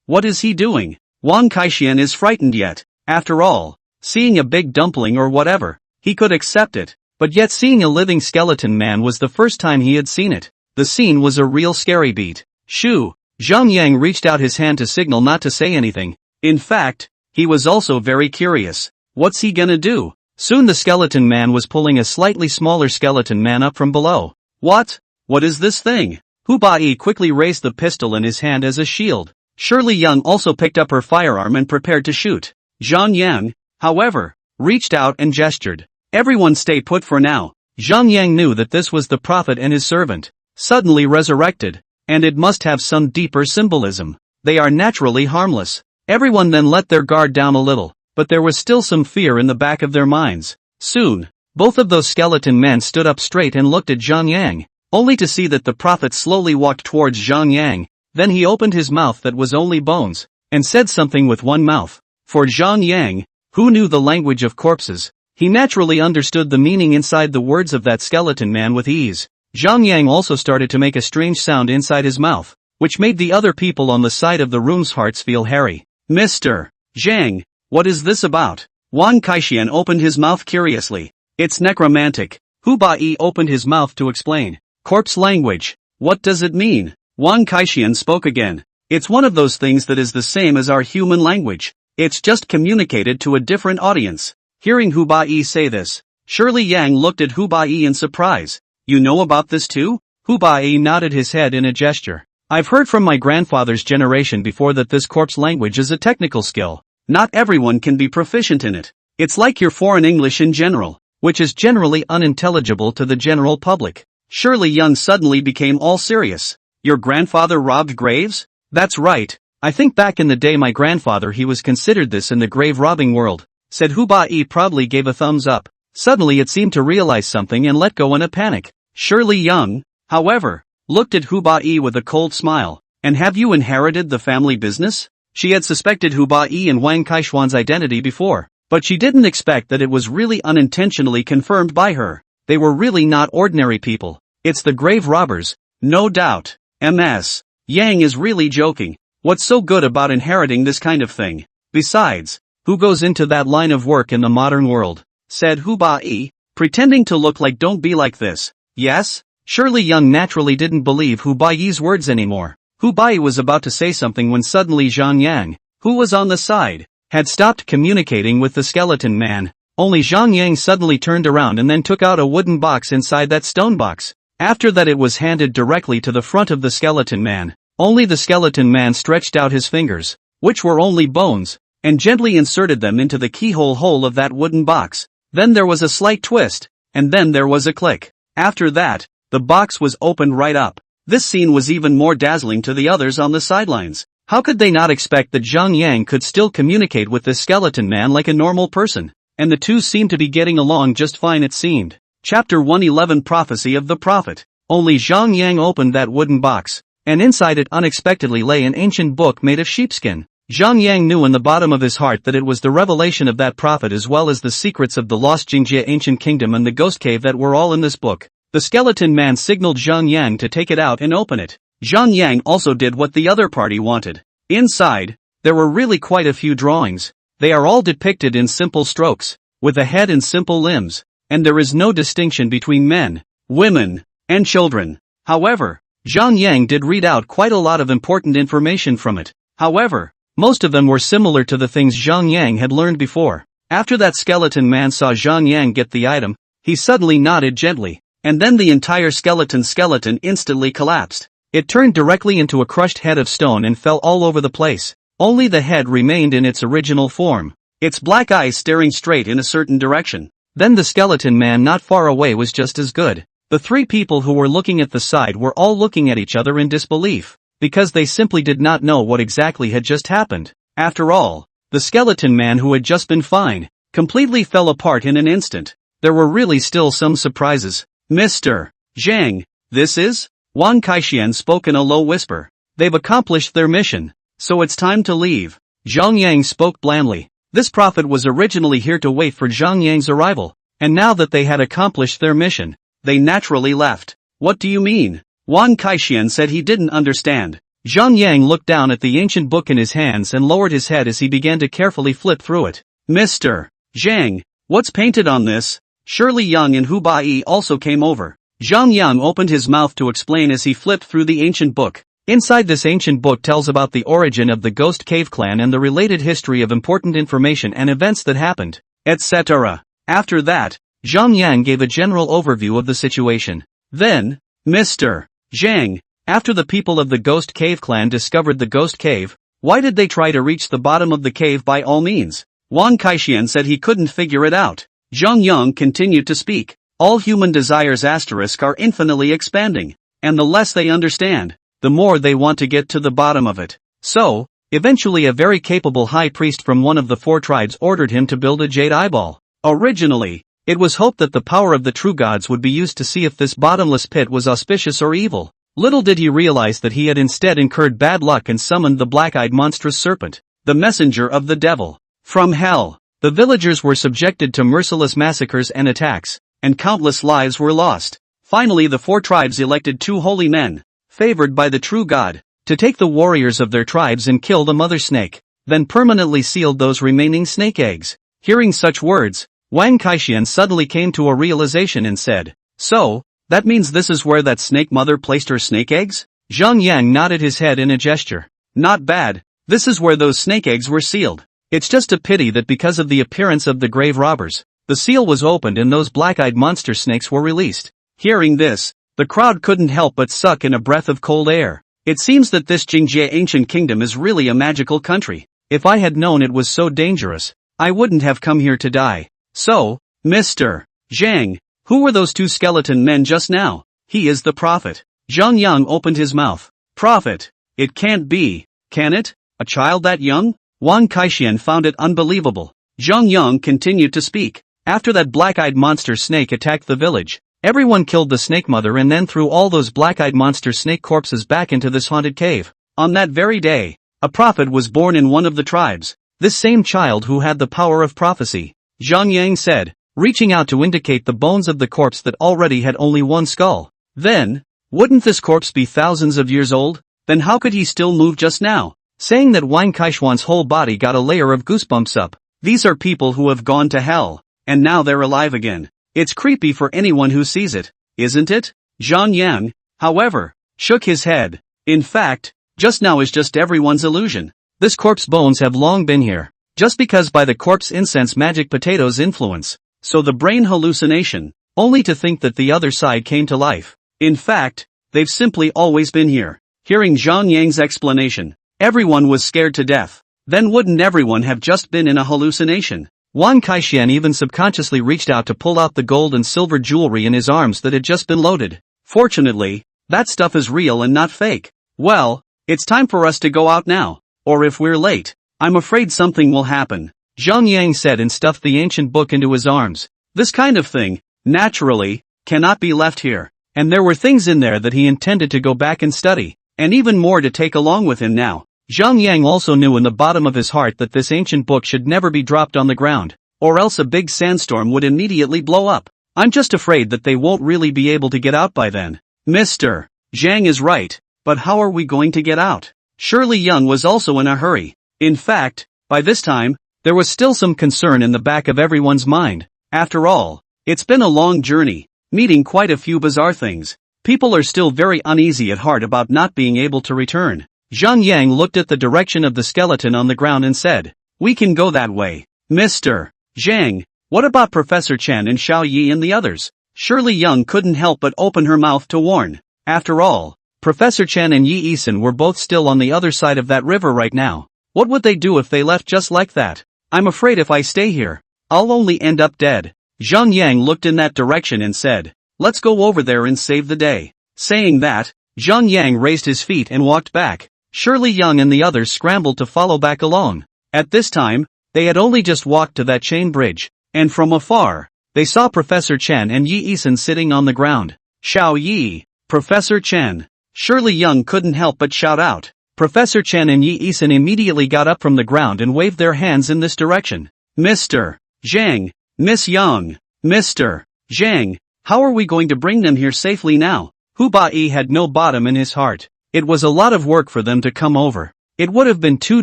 Speaker 1: what is he doing? Wang Kaixian is frightened yet. After all, seeing a big dumpling or whatever, he could accept it. But yet seeing a living skeleton man was the first time he had seen it. The scene was a real scary beat. Shoo! Zhang Yang reached out his hand to signal not to say anything. In fact, he was also very curious. What's he gonna do? Soon the skeleton man was pulling a slightly smaller skeleton man up from below. What is this thing? Hu Bai quickly raised the pistol in his hand as a shield. Shirley Young also picked up her firearm and prepared to shoot. Zhang Yang, however, reached out and gestured. Everyone stay put for now. Zhang Yang knew that this was the prophet and his servant, suddenly resurrected, and it must have some deeper symbolism. They are naturally harmless. Everyone then let their guard down a little, but there was still some fear in the back of their minds. Soon, both of those skeleton men stood up straight and looked at Zhang Yang, only to see that the prophet slowly walked towards Zhang Yang. Then he opened his mouth that was only bones, and said something with one mouth. For Zhang Yang, who knew the language of corpses, he naturally understood the meaning inside the words of that skeleton man with ease. Zhang Yang also started to make a strange sound inside his mouth, which made the other people on the side of the room's hearts feel hairy. Mr. Zhang, what is this about? Wang Kaixian opened his mouth curiously. It's necromantic. Hu Bai opened his mouth to explain. Corpse language. What does it mean? Wang Kaixian spoke again. It's one of those things that is the same as our human language. It's just communicated to a different audience. Hearing Hu Bai say this, Shirley Yang looked at Hu Bai in surprise. You know about this too? Hu Bai nodded his head in a gesture. I've heard from my grandfather's generation before that this corpse language is a technical skill. Not everyone can be proficient in it. It's like your foreign English in general, which is generally unintelligible to the general public. Shirley Young suddenly became all serious. Your grandfather robbed graves? That's right. I think back in the day my grandfather he was considered this in the grave robbing world, said Hu Bai proudly gave a thumbs up. Suddenly it seemed to realize something and let go in a panic. Shirley Young, however, looked at Hu Bai with a cold smile. And have you inherited the family business? She had suspected Hu Bai and Wang Kaishuan's identity before, but she didn't expect that it was really unintentionally confirmed by her. They were really not ordinary people. It's the grave robbers, no doubt. Ms. Yang is really joking. What's so good about inheriting this kind of thing? Besides, who goes into that line of work in the modern world? Said Hu Bai, pretending to look like don't be like this. Yes? Shirley Young naturally didn't believe Hu Bai's words anymore. Hu Bai was about to say something when suddenly Zhang Yang, who was on the side, had stopped communicating with the skeleton man. Only Zhang Yang suddenly turned around and then took out a wooden box inside that stone box. After that it was handed directly to the front of the skeleton man. Only the skeleton man stretched out his fingers, which were only bones, and gently inserted them into the keyhole hole of that wooden box. Then there was a slight twist, and then there was a click. After that, the box was opened right up. This scene was even more dazzling to the others on the sidelines. How could they not expect that Zhang Yang could still communicate with this skeleton man like a normal person? And the two seemed to be getting along just fine it seemed. Chapter 111 Prophecy of the Prophet. Only Zhang Yang opened that wooden box, and inside it unexpectedly lay an ancient book made of sheepskin. Zhang Yang knew in the bottom of his heart that it was the revelation of that prophet as well as the secrets of the lost Jingjie ancient kingdom and the ghost cave that were all in this book. The skeleton man signaled Zhang Yang to take it out and open it. Zhang Yang also did what the other party wanted. Inside, there were really quite a few drawings. They are all depicted in simple strokes, with a head and simple limbs. And there is no distinction between men, women, and children. However, Zhang Yang did read out quite a lot of important information from it. However, most of them were similar to the things Zhang Yang had learned before. After that skeleton man saw Zhang Yang get the item, he suddenly nodded gently, and then the entire skeleton instantly collapsed. It turned directly into a crushed head of stone and fell all over the place. Only the head remained in its original form, its black eyes staring straight in a certain direction. Then the skeleton man not far away was just as good. The three people who were looking at the side were all looking at each other in disbelief, because they simply did not know what exactly had just happened. After all, the skeleton man who had just been fined, completely fell apart in an instant. There were really still some surprises. Mr. Zhang, this is? Wang Kaixian spoke in a low whisper. They've accomplished their mission, so it's time to leave. Zhang Yang spoke blandly. This prophet was originally here to wait for Zhang Yang's arrival, and now that they had accomplished their mission, they naturally left. What do you mean? Wang Kaixian said he didn't understand. Zhang Yang looked down at the ancient book in his hands and lowered his head as he began to carefully flip through it. Mr. Zhang, what's painted on this? Shirley Young and Hu Bai also came over. Zhang Yang opened his mouth to explain as he flipped through the ancient book. Inside this ancient book tells about the origin of the Ghost Cave clan and the related history of important information and events that happened, etc. After that, Zhang Yang gave a general overview of the situation. Then, Mr. Zhang, after the people of the Ghost Cave clan discovered the Ghost Cave, Why did they try to reach the bottom of the cave by all means? Wang Kaixian said he couldn't figure it out. Zhang Yang continued to speak. All human desires are infinitely expanding, and the less they understand, the more they want to get to the bottom of it. So, eventually a very capable high priest from one of the 4 tribes ordered him to build a jade eyeball. Originally, it was hoped that the power of the true gods would be used to see if this bottomless pit was auspicious or evil. Little did he realize that he had instead incurred bad luck and summoned the black-eyed monstrous serpent, the messenger of the devil. From hell, the villagers were subjected to merciless massacres and attacks, and countless lives were lost. Finally the 4 tribes elected 2 holy men, favored by the true god, to take the warriors of their tribes and kill the mother snake, then permanently sealed those remaining snake eggs. Hearing such words, Wang Kaixian suddenly came to a realization and said, "So, that means this is where that snake mother placed her snake eggs?" Zhang Yang nodded his head in a gesture. "Not bad, this is where those snake eggs were sealed. It's just a pity that because of the appearance of the grave robbers, the seal was opened and those black-eyed monster snakes were released." Hearing this, the crowd couldn't help but suck in a breath of cold air. It seems that this Jingjie ancient kingdom is really a magical country. If I had known it was so dangerous, I wouldn't have come here to die. So, Mr. Zhang, who were those 2 skeleton men just now? He is the prophet. Zhang Yang opened his mouth. Prophet? It can't be, can it? A child that young? Wang Kaixian found it unbelievable. Zhang Yang continued to speak. After that black-eyed monster snake attacked the village, everyone killed the snake mother and then threw all those black-eyed monster snake corpses back into this haunted cave. On that very day, a prophet was born in one of the tribes. This same child who had the power of prophecy. Zhang Yang said, reaching out to indicate the bones of the corpse that already had only 1 skull. Then, wouldn't this corpse be thousands of years old? Then how could he still move just now? Saying that Wang Kaixian's whole body got a layer of goosebumps up. These are people who have gone to hell, and now they're alive again. It's creepy for anyone who sees it, isn't it? Zhang Yang, however, shook his head. In fact, just now is just everyone's illusion. This corpse bones have long been here. Just because by the corpse incense magic potatoes influence. So the brain hallucination, only to think that the other side came to life. In fact, they've simply always been here. Hearing Zhang Yang's explanation, everyone was scared to death. Then wouldn't everyone have just been in a hallucination? Wang Kaixian even subconsciously reached out to pull out the gold and silver jewelry in his arms that had just been loaded. Fortunately, that stuff is real and not fake. Well, it's time for us to go out now. Or if we're late, I'm afraid something will happen. Zhang Yang said and stuffed the ancient book into his arms. This kind of thing, naturally, cannot be left here. And there were things in there that he intended to go back and study, and even more to take along with him now. Zhang Yang also knew in the bottom of his heart that this ancient book should never be dropped on the ground, or else a big sandstorm would immediately blow up. I'm just afraid that they won't really be able to get out by then. Mr. Zhang is right, but how are we going to get out? Surely Young was also in a hurry. In fact, by this time, there was still some concern in the back of everyone's mind. After all, it's been a long journey, meeting quite a few bizarre things. People are still very uneasy at heart about not being able to return. Zhang Yang looked at the direction of the skeleton on the ground and said, "We can go that way." Mr. Zhang, what about Professor Chen and Xiao Yi and the others? Surely Young couldn't help but open her mouth to warn. After all, Professor Chen and Yi Yisan were both still on the other side of that river right now. What would they do if they left just like that? I'm afraid if I stay here, I'll only end up dead. Zhang Yang looked in that direction and said, "Let's go over there and save the day." Saying that, Zhang Yang raised his feet and walked back. Surely Young and the others scrambled to follow back along. At this time, they had only just walked to that chain bridge, and from afar, they saw Professor Chen and Yi Yisan sitting on the ground. Xiao Yi, Professor Chen. Surely Young couldn't help but shout out. Professor Chen and Yi Yisan immediately got up from the ground and waved their hands in this direction. Mr. Zhang, Miss Young, Mr. Zhang, how are we going to bring them here safely now? Hu Bai had no bottom in his heart. It was a lot of work for them to come over. It would have been too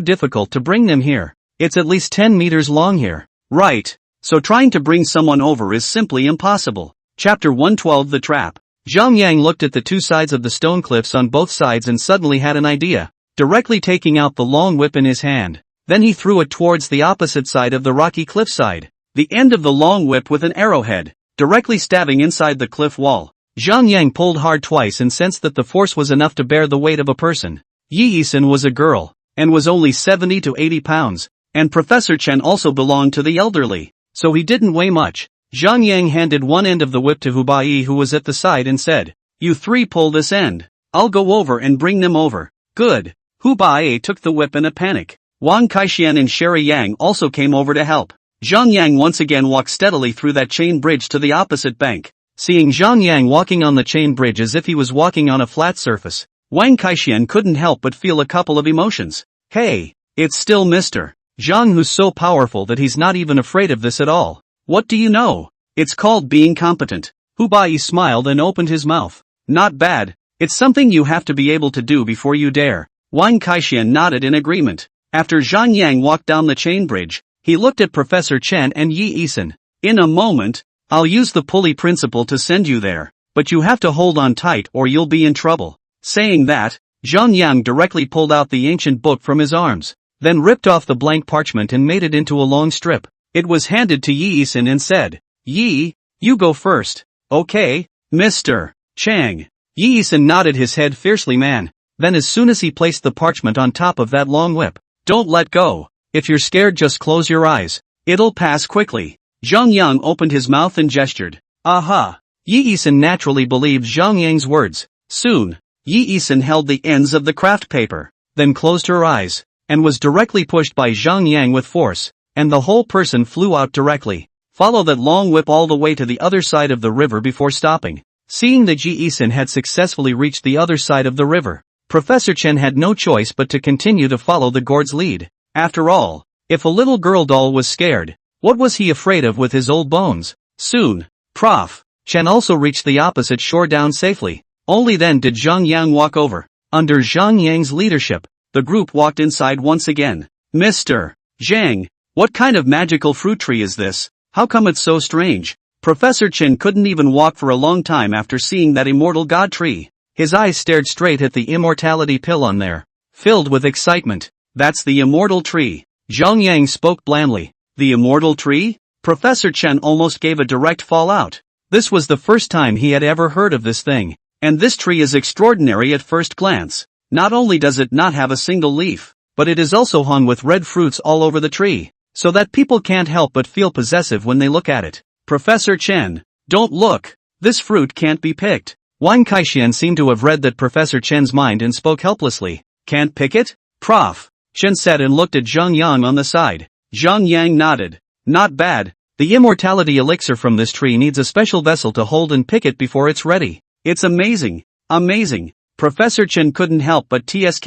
Speaker 1: difficult to bring them here. It's at least 10 meters long here. Right, so trying to bring someone over is simply impossible. Chapter 112 The Trap. Zhang Yang looked at the two sides of the stone cliffs on both sides and suddenly had an idea, directly taking out the long whip in his hand. Then he threw it towards the opposite side of the rocky cliffside. The end of the long whip with an arrowhead, directly stabbing inside the cliff wall. Zhang Yang pulled hard twice and sensed that the force was enough to bear the weight of a person. Yi Yisan was a girl, and was only 70 to 80 pounds, and Professor Chen also belonged to the elderly, so he didn't weigh much. Zhang Yang handed one end of the whip to Hubai who was at the side and said, "You three pull this end. I'll go over and bring them over." "Good." Hubai took the whip in a panic. Wang Kaixian and Sherry Yang also came over to help. Zhang Yang once again walked steadily through that chain bridge to the opposite bank. Seeing Zhang Yang walking on the chain bridge as if he was walking on a flat surface, Wang Kaixian couldn't help but feel a couple of emotions. Hey, it's still Mr. Zhang who's so powerful that he's not even afraid of this at all. What do you know? It's called being competent. Hubai smiled and opened his mouth. Not bad. It's something you have to be able to do before you dare. Wang Kaixian nodded in agreement. After Zhang Yang walked down the chain bridge, he looked at Professor Chen and Yi Yisun. "In a moment, I'll use the pulley principle to send you there, but you have to hold on tight or you'll be in trouble." Saying that, Zhang Yang directly pulled out the ancient book from his arms, then ripped off the blank parchment and made it into a long strip. It was handed to Yi Yisun and said, "Yi, you go first." "Okay, Mr. Chang." Yi Yisun nodded his head fiercely man. Then as soon as he placed the parchment on top of that long whip, "Don't let go. If you're scared just close your eyes. It'll pass quickly." Zhang Yang opened his mouth and gestured. Aha! Yi Yisun naturally believed Zhang Yang's words. Soon, Yi Yisun held the ends of the craft paper, then closed her eyes, and was directly pushed by Zhang Yang with force, and the whole person flew out directly. Follow that long whip all the way to the other side of the river before stopping. Seeing that Yi Yisun had successfully reached the other side of the river, Professor Chen had no choice but to continue to follow the gourd's lead. After all, if a little girl doll was scared, what was he afraid of with his old bones? Soon, Prof. Chen also reached the opposite shore down safely. Only then did Zhang Yang walk over. Under Zhang Yang's leadership, the group walked inside once again. "Mr. Zhang, what kind of magical fruit tree is this? How come it's so strange?" Professor Chen couldn't even walk for a long time after seeing that immortal god tree. His eyes stared straight at the immortality pill on there, filled with excitement. "That's the immortal tree." Zhang Yang spoke blandly. "The immortal tree?" Professor Chen almost gave a direct fallout. This was the first time he had ever heard of this thing. And this tree is extraordinary at first glance. Not only does it not have a single leaf, but it is also hung with red fruits all over the tree, so that people can't help but feel possessive when they look at it. "Professor Chen, don't look. This fruit can't be picked." Wang Kaixian seemed to have read that Professor Chen's mind and spoke helplessly. "Can't pick it?" Prof. Chen said and looked at Zhang Yang on the side. Zhang Yang nodded. "Not bad. The immortality elixir from this tree needs a special vessel to hold and pick it before it's ready. It's amazing. Amazing." Professor Chen couldn't help but tsk.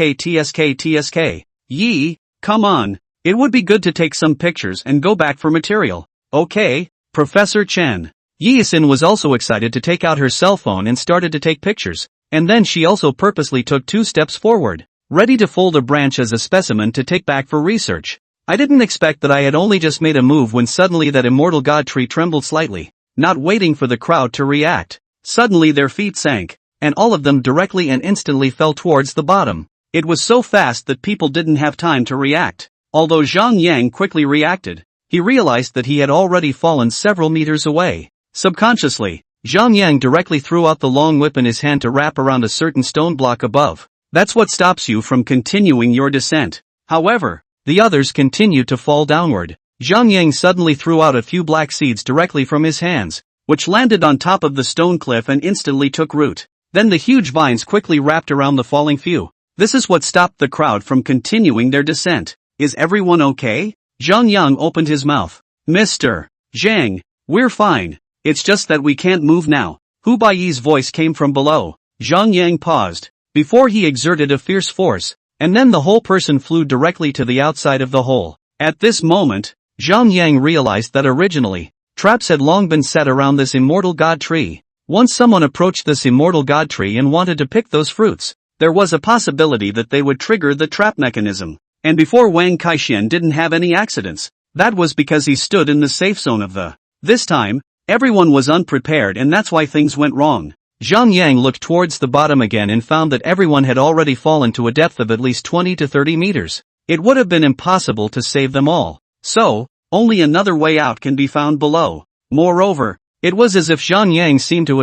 Speaker 1: "Yi, come on. It would be good to take some pictures and go back for material." "Okay, Professor Chen." Yi Yisun was also excited to take out her cell phone and started to take pictures, and then she also purposely took 2 steps forward, ready to fold a branch as a specimen to take back for research. I didn't expect that I had only just made a move when suddenly that immortal god tree trembled slightly, not waiting for the crowd to react. Suddenly their feet sank, and all of them directly and instantly fell towards the bottom. It was so fast that people didn't have time to react. Although Zhang Yang quickly reacted, he realized that he had already fallen several meters away. Subconsciously, Zhang Yang directly threw out the long whip in his hand to wrap around a certain stone block above. That's what stops you from continuing your descent. However, the others continued to fall downward. Zhang Yang suddenly threw out a few black seeds directly from his hands, which landed on top of the stone cliff and instantly took root. Then the huge vines quickly wrapped around the falling few. This is what stopped the crowd from continuing their descent. "Is everyone okay?" Zhang Yang opened his mouth. "Mr. Zhang, we're fine. It's just that we can't move now." Hu Baiyi's voice came from below. Zhang Yang paused, before he exerted a fierce force, and then the whole person flew directly to the outside of the hole. At this moment, Zhang Yang realized that originally, traps had long been set around this immortal god tree. Once someone approached this immortal god tree and wanted to pick those fruits, there was a possibility that they would trigger the trap mechanism. And before Wang Kaixian didn't have any accidents, that was because he stood in the safe zone of the. This time, everyone was unprepared and that's why things went wrong. Zhang Yang looked towards the bottom again and found that everyone had already fallen to a depth of at least 20 to 30 meters. It would have been impossible to save them all. So, only another way out can be found below. Moreover, it was as if Zhang Yang seemed to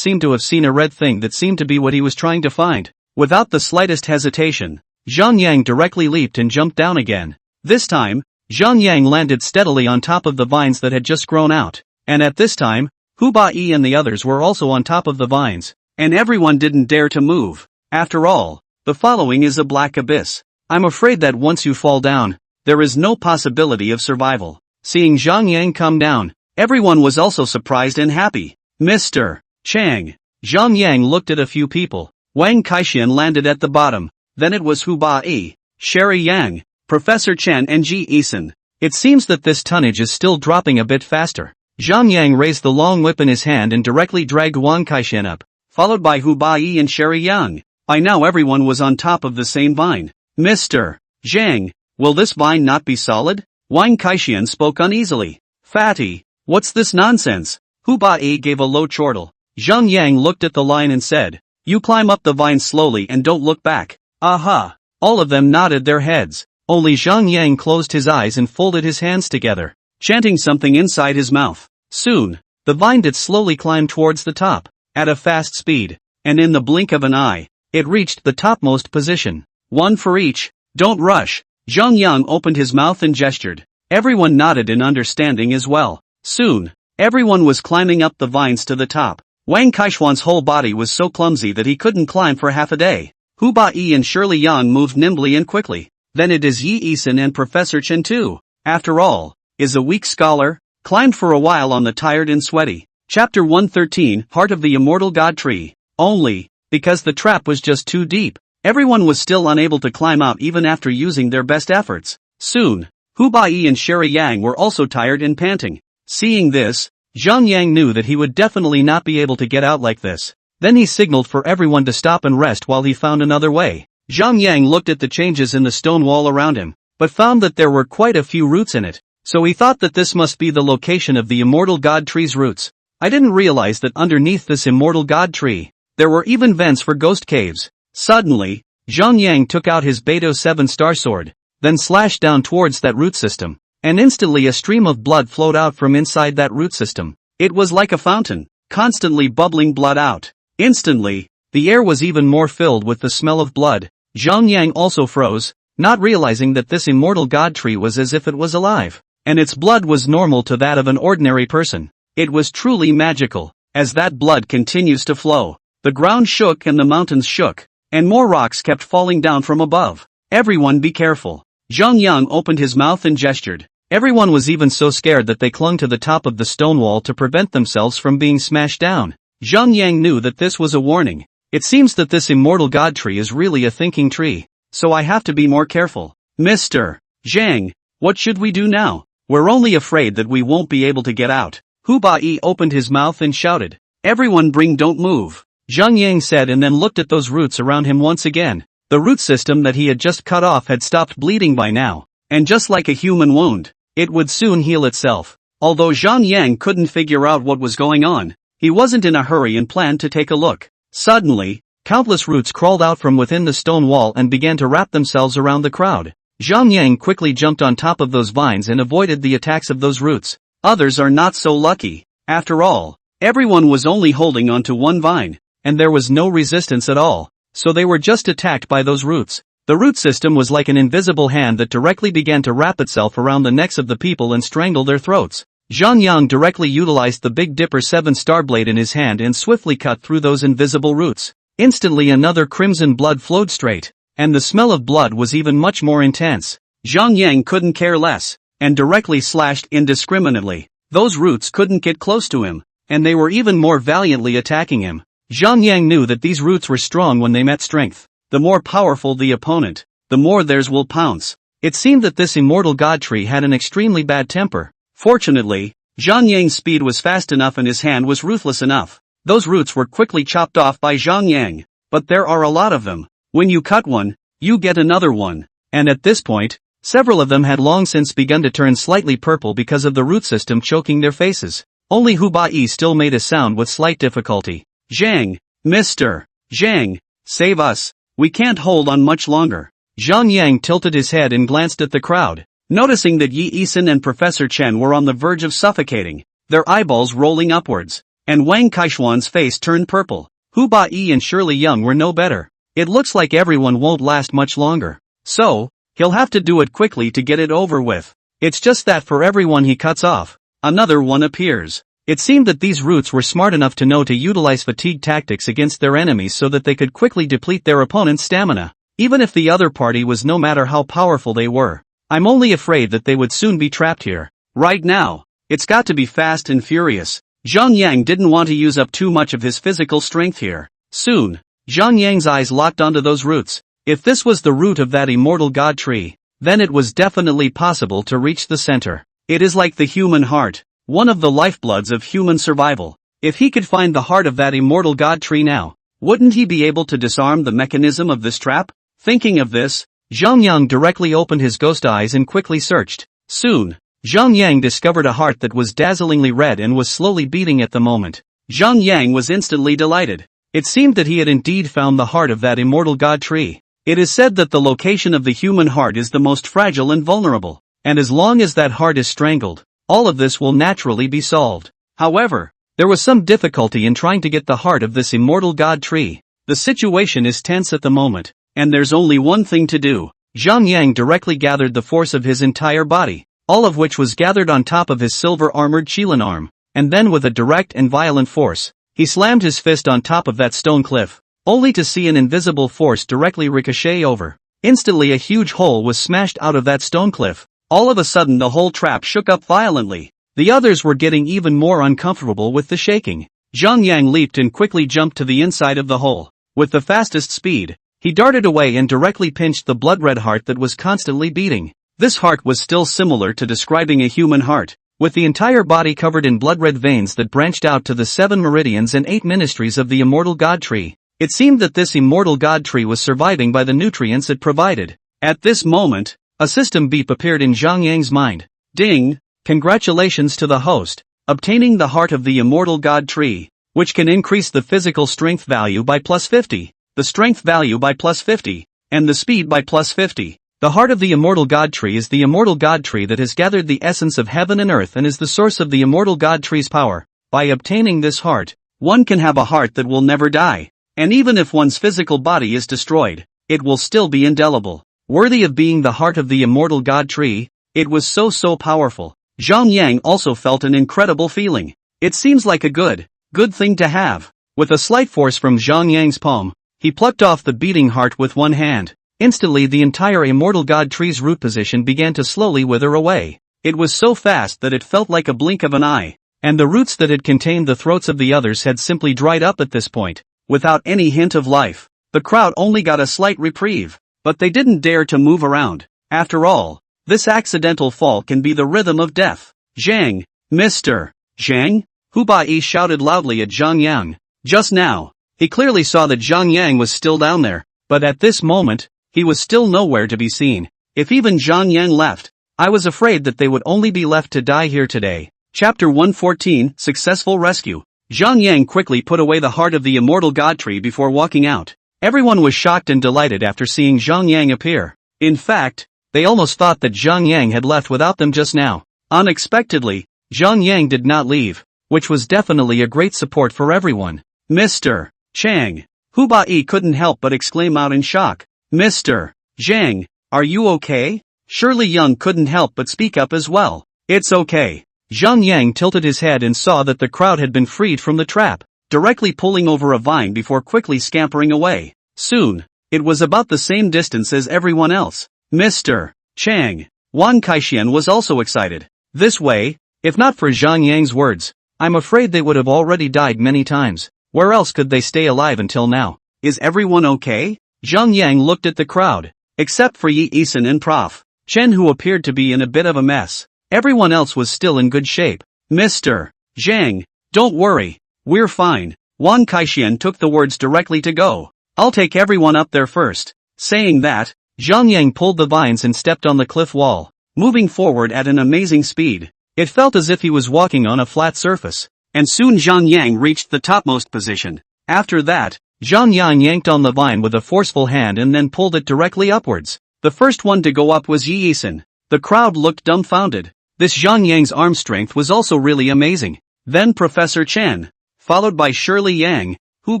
Speaker 1: have seen a red thing that seemed to be what he was trying to find. Without the slightest hesitation, Zhang Yang directly leaped and jumped down again. This time, Zhang Yang landed steadily on top of the vines that had just grown out. And at this time, Hu Bai and the others were also on top of the vines. And everyone didn't dare to move. After all, the following is a black abyss. I'm afraid that once you fall down, there is no possibility of survival. Seeing Zhang Yang come down, everyone was also surprised and happy. Mr. Chang. Zhang Yang looked at a few people. Wang Kaixian landed at the bottom. Then it was Hu Bai, Sherry Yang, Professor Chen and Ji Eason. It seems that this tonnage is still dropping a bit faster. Zhang Yang raised the long whip in his hand and directly dragged Wang Kaixian up, followed by Hu Bai and Sherry Yang. By now everyone was on top of the same vine. Mr. Zhang, will this vine not be solid? Wang Kaixian spoke uneasily. Fatty, what's this nonsense? Hu Bai gave a low chortle. Zhang Yang looked at the line and said, you climb up the vine slowly and don't look back. Aha! All of them nodded their heads. Only Zhang Yang closed his eyes and folded his hands together, chanting something inside his mouth. Soon, the vine did slowly climb towards the top, at a fast speed, and in the blink of an eye, it reached the topmost position. One for each. Don't rush. Zhang Yang opened his mouth and gestured. Everyone nodded in understanding as well. Soon, everyone was climbing up the vines to the top. Wang Kaishuan's whole body was so clumsy that he couldn't climb for half a day. Hu Bai and Shirley Yang moved nimbly and quickly. Then it is Yi Eason and Professor Chen too. After all, is a weak scholar, climbed for a while on the tired and sweaty. Chapter 113, Heart of the Immortal God Tree. Only, because the trap was just too deep, everyone was still unable to climb out even after using their best efforts. Soon, Hu Bai and Sherry Yang were also tired and panting. Seeing this, Zhang Yang knew that he would definitely not be able to get out like this. Then he signaled for everyone to stop and rest while he found another way. Zhang Yang looked at the changes in the stone wall around him, but found that there were quite a few roots in it, so he thought that this must be the location of the immortal god tree's roots. I didn't realize that underneath this immortal god tree, there were even vents for ghost caves. Suddenly, Zhang Yang took out his Beidou 7-star sword, then slashed down towards that root system, and instantly a stream of blood flowed out from inside that root system. It was like a fountain, constantly bubbling blood out. Instantly, the air was even more filled with the smell of blood. Zhang Yang also froze, not realizing that this immortal god tree was as if it was alive, and its blood was normal to that of an ordinary person. It was truly magical. As that blood continues to flow, the ground shook and the mountains shook, and more rocks kept falling down from above. Everyone be careful. Zhang Yang opened his mouth and gestured. Everyone was even so scared that they clung to the top of the stone wall to prevent themselves from being smashed down. Zhang Yang knew that this was a warning. It seems that this immortal god tree is really a thinking tree, so I have to be more careful. Mr. Zhang, what should we do now? We're only afraid that we won't be able to get out. Hu Bai opened his mouth and shouted. Everyone don't move. Zhang Yang said and then looked at those roots around him once again. The root system that he had just cut off had stopped bleeding by now, and just like a human wound, it would soon heal itself. Although Zhang Yang couldn't figure out what was going on, he wasn't in a hurry and planned to take a look. Suddenly, countless roots crawled out from within the stone wall and began to wrap themselves around the crowd. Zhang Yang quickly jumped on top of those vines and avoided the attacks of those roots. Others are not so lucky. After all, everyone was only holding onto one vine, and there was no resistance at all, so they were just attacked by those roots. The root system was like an invisible hand that directly began to wrap itself around the necks of the people and strangle their throats. Zhang Yang directly utilized the Big Dipper 7-star blade in his hand and swiftly cut through those invisible roots. Instantly another crimson blood flowed straight, and the smell of blood was even much more intense. Zhang Yang couldn't care less, and directly slashed indiscriminately. Those roots couldn't get close to him, and they were even more valiantly attacking him. Zhang Yang knew that these roots were strong when they met strength. The more powerful the opponent, the more theirs will pounce. It seemed that this immortal god tree had an extremely bad temper. Fortunately, Zhang Yang's speed was fast enough and his hand was ruthless enough. Those roots were quickly chopped off by Zhang Yang, but there are a lot of them. When you cut one, you get another one. And at this point, several of them had long since begun to turn slightly purple because of the root system choking their faces. Only Hu Bai still made a sound with slight difficulty. Zhang, Mr. Zhang, save us. We can't hold on much longer. Zhang Yang tilted his head and glanced at the crowd. Noticing that Yi Eason and Professor Chen were on the verge of suffocating, their eyeballs rolling upwards, and Wang Kaishuan's face turned purple. Hu Bai and Shirley Yang were no better. It looks like everyone won't last much longer. So, he'll have to do it quickly to get it over with. It's just that for everyone he cuts off, another one appears. It seemed that these roots were smart enough to know to utilize fatigue tactics against their enemies so that they could quickly deplete their opponent's stamina, even if the other party was no matter how powerful they were. I'm only afraid that they would soon be trapped here. Right now, it's got to be fast and furious. Zhang Yang didn't want to use up too much of his physical strength here. Soon, Zhang Yang's eyes locked onto those roots. If this was the root of that immortal god tree, then it was definitely possible to reach the center. It is like the human heart, one of the lifebloods of human survival. If he could find the heart of that immortal god tree now, wouldn't he be able to disarm the mechanism of this trap? Thinking of this, Zhang Yang directly opened his ghost eyes and quickly searched. Soon, Zhang Yang discovered a heart that was dazzlingly red and was slowly beating at the moment. Zhang Yang was instantly delighted. It seemed that he had indeed found the heart of that immortal god tree. It is said that the location of the human heart is the most fragile and vulnerable, and as long as that heart is strangled, all of this will naturally be solved. However, there was some difficulty in trying to get the heart of this immortal god tree. The situation is tense at the moment, and there's only one thing to do. Zhang Yang directly gathered the force of his entire body, all of which was gathered on top of his silver-armored Qilin arm, and then with a direct and violent force, he slammed his fist on top of that stone cliff, only to see an invisible force directly ricochet over. Instantly a huge hole was smashed out of that stone cliff. All of a sudden the whole trap shook up violently. The others were getting even more uncomfortable with the shaking. Zhang Yang leaped and quickly jumped to the inside of the hole. With the fastest speed, he darted away and directly pinched the blood-red heart that was constantly beating. This heart was still similar to describing a human heart, with the entire body covered in blood-red veins that branched out to the 7 meridians and 8 ministries of the immortal god tree. It seemed that this immortal god tree was surviving by the nutrients it provided. At this moment, a system beep appeared in Zhang Yang's mind. Ding! Congratulations to the host, obtaining the heart of the immortal god tree, which can increase the physical strength value by plus 50, the strength value by plus 50, and the speed by plus 50. The heart of the immortal god tree is the immortal god tree that has gathered the essence of heaven and earth and is the source of the immortal god tree's power. By obtaining this heart, one can have a heart that will never die, and even if one's physical body is destroyed, it will still be indelible, worthy of being the heart of the immortal god tree. It was so powerful. Zhang Yang also felt an incredible feeling. It seems like a good thing to have. With a slight force from Zhang Yang's palm, he plucked off the beating heart with one hand. Instantly the entire immortal god tree's root position began to slowly wither away. It was so fast that it felt like a blink of an eye, and the roots that had contained the throats of the others had simply dried up at this point, without any hint of life. The crowd only got a slight reprieve, but they didn't dare to move around. After all, this accidental fall can be the rhythm of death. Zhang, Mr. Zhang? Hu Bai shouted loudly at Zhang Yang. Just now, he clearly saw that Zhang Yang was still down there, but at this moment, he was still nowhere to be seen. If even Zhang Yang left, I was afraid that they would only be left to die here today. Chapter 114, Successful Rescue. Zhang Yang quickly put away the heart of the immortal god tree before walking out. Everyone was shocked and delighted after seeing Zhang Yang appear. In fact, they almost thought that Zhang Yang had left without them just now. Unexpectedly, Zhang Yang did not leave, which was definitely a great support for everyone. Mr. Chang. Hu Bai couldn't help but exclaim out in shock. Mr. Zhang, are you okay? Surely Young couldn't help but speak up as well. It's okay. Zhang Yang tilted his head and saw that the crowd had been freed from the trap, directly pulling over a vine before quickly scampering away. Soon, it was about the same distance as everyone else. Mr. Chang. Wang Kaixian was also excited. This way, if not for Zhang Yang's words, I'm afraid they would have already died many times. Where else could they stay alive until now? Is everyone okay? Zhang Yang looked at the crowd, except for Yi Yisan and Prof. Chen, who appeared to be in a bit of a mess. Everyone else was still in good shape. Mr. Zhang, don't worry, we're fine. Wang Kaixian took the words directly to go. I'll take everyone up there first. Saying that, Zhang Yang pulled the vines and stepped on the cliff wall, moving forward at an amazing speed. It felt as if he was walking on a flat surface. And soon Zhang Yang reached the topmost position. After that, Zhang Yang yanked on the vine with a forceful hand and then pulled it directly upwards. The first one to go up was Yi Yisan. The crowd looked dumbfounded. This Zhang Yang's arm strength was also really amazing. Then Professor Chen, followed by Shirley Yang, Hu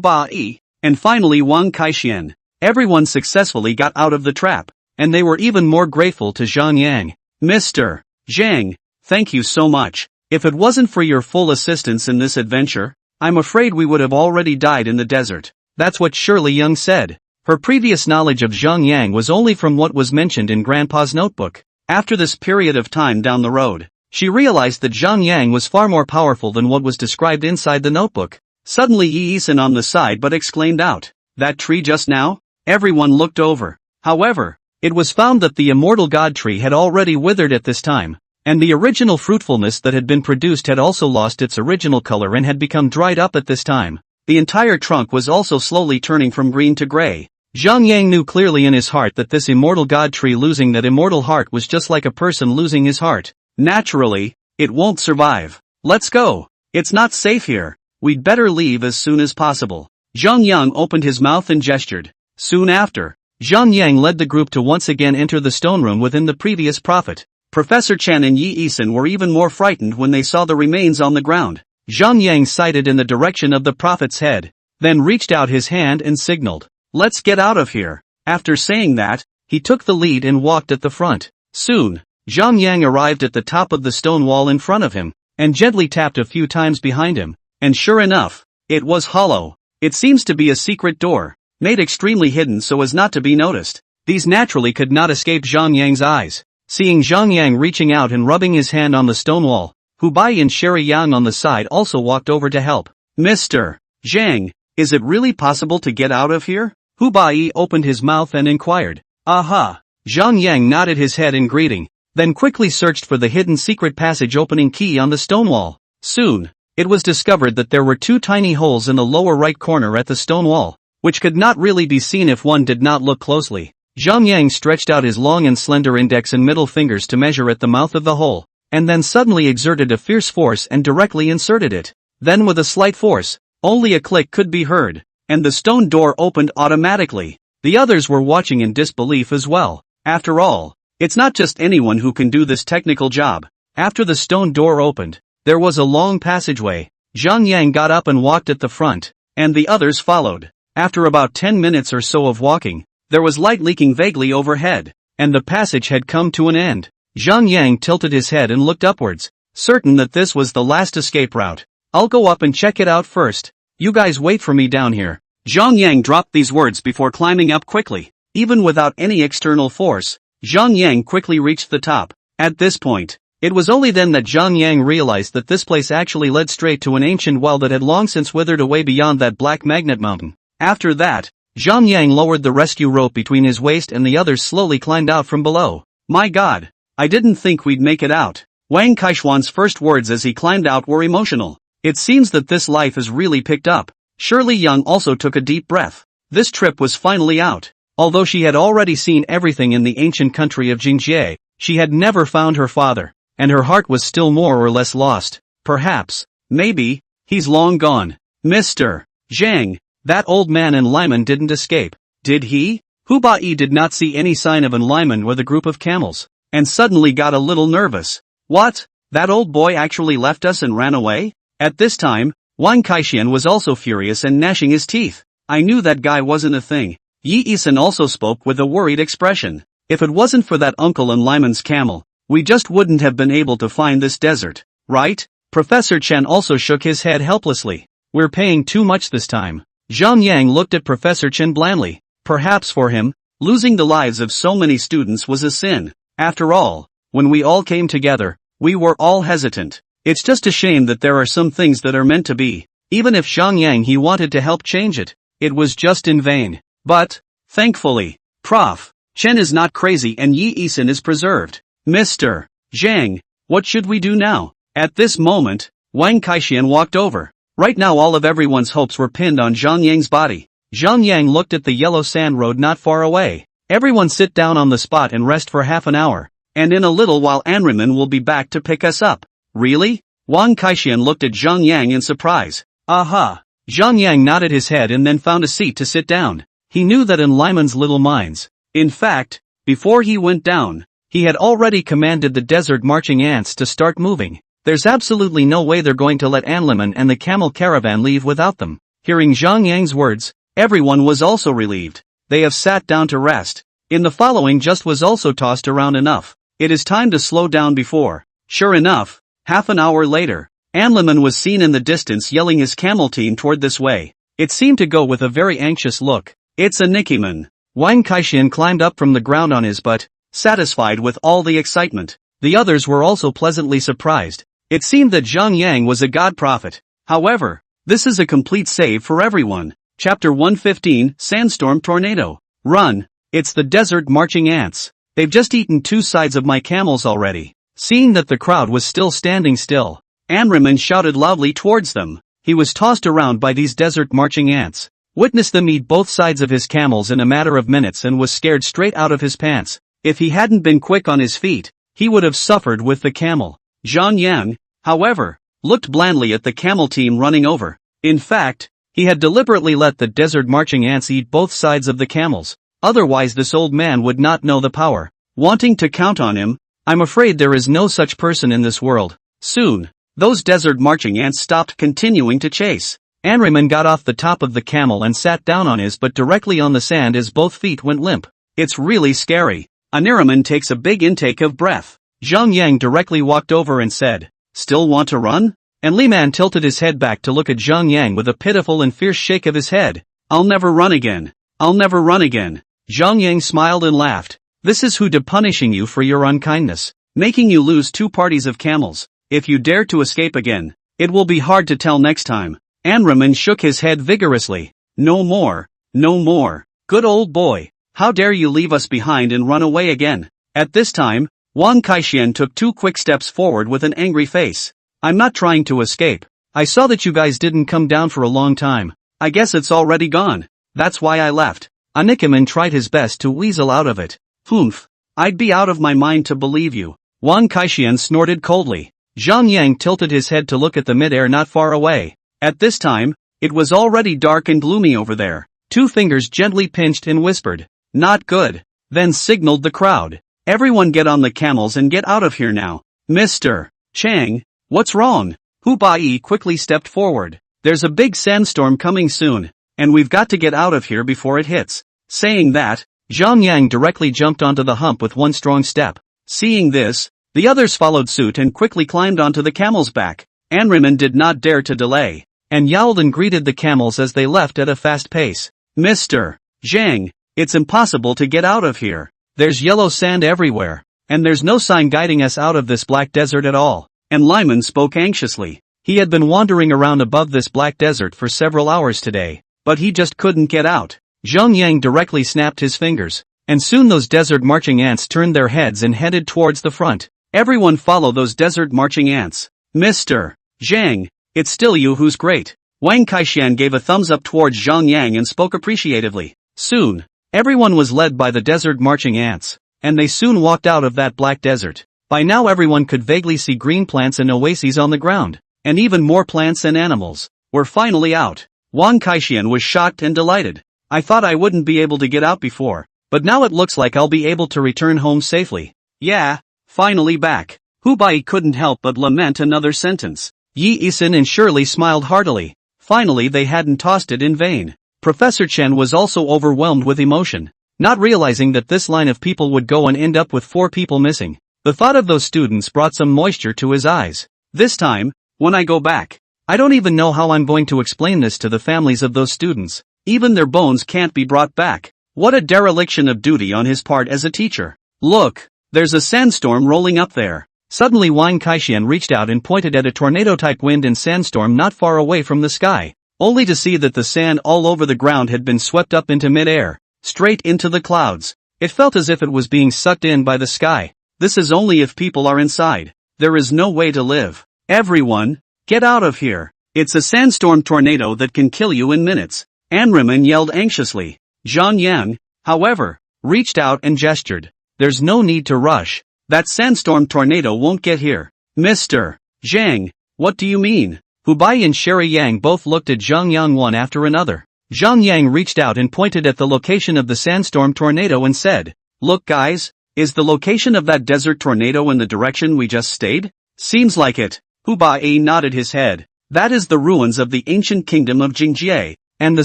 Speaker 1: Bai, and finally Wang Kaixian. Everyone successfully got out of the trap, and they were even more grateful to Zhang Yang. Mr. Zhang, thank you so much. If it wasn't for your full assistance in this adventure, I'm afraid we would have already died in the desert. That's what Shirley Young said. Her previous knowledge of Zhang Yang was only from what was mentioned in Grandpa's notebook. After this period of time down the road, she realized that Zhang Yang was far more powerful than what was described inside the notebook. Suddenly Yi Yisan on the side but exclaimed out, "That tree just now?" Everyone looked over. However, it was found that the immortal god tree had already withered at this time, and the original fruitfulness that had been produced had also lost its original color and had become dried up at this time. The entire trunk was also slowly turning from green to gray. Zhang Yang knew clearly in his heart that this immortal god tree losing that immortal heart was just like a person losing his heart. Naturally, it won't survive. Let's go. It's not safe here. We'd better leave as soon as possible. Zhang Yang opened his mouth and gestured. Soon after, Zhang Yang led the group to once again enter the stone room within the previous prophet. Professor Chen and Yi Yisan were even more frightened when they saw the remains on the ground. Zhang Yang sighted in the direction of the prophet's head, then reached out his hand and signaled, "Let's get out of here." After saying that, he took the lead and walked at the front. Soon, Zhang Yang arrived at the top of the stone wall in front of him, and gently tapped a few times behind him, and sure enough, it was hollow. It seems to be a secret door, made extremely hidden so as not to be noticed. These naturally could not escape Zhang Yang's eyes. Seeing Zhang Yang reaching out and rubbing his hand on the stone wall, Hu Bai and Sherry Yang on the side also walked over to help. "Mr. Zhang, is it really possible to get out of here?" Hu Bai opened his mouth and inquired. "Aha." Zhang Yang nodded his head in greeting, then quickly searched for the hidden secret passage opening key on the stone wall. Soon, it was discovered that there were two tiny holes in the lower right corner at the stone wall, which could not really be seen if one did not look closely. Zhang Yang stretched out his long and slender index and middle fingers to measure at the mouth of the hole, and then suddenly exerted a fierce force and directly inserted it. Then with a slight force, only a click could be heard, and the stone door opened automatically. The others were watching in disbelief as well. After all, it's not just anyone who can do this technical job. After the stone door opened, there was a long passageway. Zhang Yang got up and walked at the front, and the others followed. After about 10 minutes or so of walking, there was light leaking vaguely overhead, and the passage had come to an end. Zhang Yang tilted his head and looked upwards, certain that this was the last escape route. "I'll go up and check it out first. You guys wait for me down here." Zhang Yang dropped these words before climbing up quickly. Even without any external force, Zhang Yang quickly reached the top. At this point, it was only then that Zhang Yang realized that this place actually led straight to an ancient well that had long since withered away beyond that black magnet mountain. After that, Zhang Yang lowered the rescue rope between his waist and the others slowly climbed out from below. "My God, I didn't think we'd make it out." Wang Kaishuan's first words as he climbed out were emotional. It seems that this life has really picked up. Shirley Young also took a deep breath. This trip was finally out. Although she had already seen everything in the ancient country of Jingjie, she had never found her father, and her heart was still more or less lost. Perhaps, maybe, he's long gone. Mr. Zhang, that old man in Lyman didn't escape, did he? Hu Bai did not see any sign of Lyman with a group of camels, and suddenly got a little nervous. What? That old boy actually left us and ran away? At this time, Wang Kaixian was also furious and gnashing his teeth. I knew that guy wasn't a thing. Yi Yisan also spoke with a worried expression. If it wasn't for that uncle and Lyman's camel, we just wouldn't have been able to find this desert, right? Professor Chen also shook his head helplessly. We're paying too much this time. Zhang Yang looked at Professor Chen blandly. Perhaps for him, losing the lives of so many students was a sin. After all, when we all came together, we were all hesitant. It's just a shame that there are some things that are meant to be. Even if Zhang Yang he wanted to help change it, it was just in vain. But, thankfully, Prof. Chen is not crazy and Yi Yisan is preserved. Mr. Zhang, what should we do now? At this moment, Wang Kaixian walked over. Right now all of everyone's hopes were pinned on Zhang Yang's body. Zhang Yang looked at the yellow sand road not far away. Everyone sit down on the spot and rest for half an hour, and in a little while Anriman will be back to pick us up. Really? Wang Kaixian looked at Zhang Yang in surprise. Aha! Zhang Yang nodded his head and then found a seat to sit down. He knew that in Lyman's little minds. In fact, before he went down, he had already commanded the desert marching ants to start moving. There's absolutely no way they're going to let Anliman and the camel caravan leave without them. Hearing Zhang Yang's words, everyone was also relieved. They have sat down to rest. In the following just was also tossed around enough. It is time to slow down before. Sure enough, half an hour later, Anliman was seen in the distance yelling his camel team toward this way. It seemed to go with a very anxious look. It's a Nikiman. Wang Kaixian climbed up from the ground on his butt, satisfied with all the excitement. The others were also pleasantly surprised. It seemed that Zhang Yang was a god prophet. However, this is a complete save for everyone. Chapter 115, Sandstorm Tornado. Run! It's the desert marching ants. They've just eaten 2 sides of my camels already. Seeing that the crowd was still standing still, Anriman shouted loudly towards them. He was tossed around by these desert marching ants. Witnessed them eat both sides of his camels in a matter of minutes and was scared straight out of his pants. If he hadn't been quick on his feet, he would have suffered with the camel. Zhang Yang, however, looked blandly at the camel team running over. In fact, he had deliberately let the desert marching ants eat both sides of the camels. Otherwise this old man would not know the power. Wanting to count on him, I'm afraid there is no such person in this world. Soon, those desert marching ants stopped continuing to chase. Anriman got off the top of the camel and sat down on his butt directly on the sand as both feet went limp. It's really scary. Anriman takes a big intake of breath. Zhang Yang directly walked over and said, "Still want to run?" And Liman tilted his head back to look at Zhang Yang with a pitiful and fierce shake of his head. "I'll never run again. I'll never run again." Zhang Yang smiled and laughed. "This is who punishing you for your unkindness, making you lose 2 parties of camels. If you dare to escape again, it will be hard to tell next time." Anriman shook his head vigorously. "No more, no more. Good old boy, how dare you leave us behind and run away again?" At this time, Wang Kaixian took 2 quick steps forward with an angry face. "I'm not trying to escape. I saw that you guys didn't come down for a long time. I guess it's already gone. That's why I left." Anikiman tried his best to weasel out of it. "Humph. I'd be out of my mind to believe you." Wang Kaixian snorted coldly. Zhang Yang tilted his head to look at the mid-air not far away. At this time, it was already dark and gloomy over there. 2 fingers gently pinched and whispered, "Not good." Then signaled the crowd, "Everyone get on the camels and get out of here now." "Mr. Chang, what's wrong?" Hu Bai quickly stepped forward. "There's a big sandstorm coming soon, and we've got to get out of here before it hits." Saying that, Zhang Yang directly jumped onto the hump with one strong step. Seeing this, the others followed suit and quickly climbed onto the camel's back. Anriman did not dare to delay, and yowled and greeted the camels as they left at a fast pace. "Mr. Zhang, it's impossible to get out of here. There's yellow sand everywhere, and there's no sign guiding us out of this black desert at all." And Lyman spoke anxiously. He had been wandering around above this black desert for several hours today, but he just couldn't get out. Zhang Yang directly snapped his fingers, and soon those desert marching ants turned their heads and headed towards the front. "Everyone follow those desert marching ants." "Mr. Zhang, it's still you who's great." Wang Kaixian gave a thumbs up towards Zhang Yang and spoke appreciatively. Soon, everyone was led by the desert marching ants, and they soon walked out of that black desert. By now everyone could vaguely see green plants and oases on the ground, and even more plants and animals were finally out. Wang Kaixian was shocked and delighted. "I thought I wouldn't be able to get out before, but now it looks like I'll be able to return home safely. Yeah, finally back." Hu Bai couldn't help but lament another sentence. Yi Isin and Shirley smiled heartily. Finally they hadn't tossed it in vain. Professor Chen was also overwhelmed with emotion, not realizing that this line of people would go and end up with 4 people missing. The thought of those students brought some moisture to his eyes. "This time, when I go back, I don't even know how I'm going to explain this to the families of those students. Even their bones can't be brought back." What a dereliction of duty on his part as a teacher. "Look, there's a sandstorm rolling up there." Suddenly Wang Kaixian reached out and pointed at a tornado-type wind and sandstorm not far away from the sky, only to see that the sand all over the ground had been swept up into mid-air, straight into the clouds. It felt as if it was being sucked in by the sky. "This is only if people are inside. There is no way to live. Everyone, get out of here. It's a sandstorm tornado that can kill you in minutes." Anriman yelled anxiously. Zhang Yang, however, reached out and gestured. "There's no need to rush. That sandstorm tornado won't get here." "Mr. Zhang, what do you mean?" Hu Bai and Sherry Yang both looked at Zhang Yang one after another. Zhang Yang reached out and pointed at the location of the sandstorm tornado and said, "Look guys, is the location of that desert tornado in the direction we just stayed?" "Seems like it." Hu Bai nodded his head. "That is the ruins of the ancient kingdom of Jingjie. And the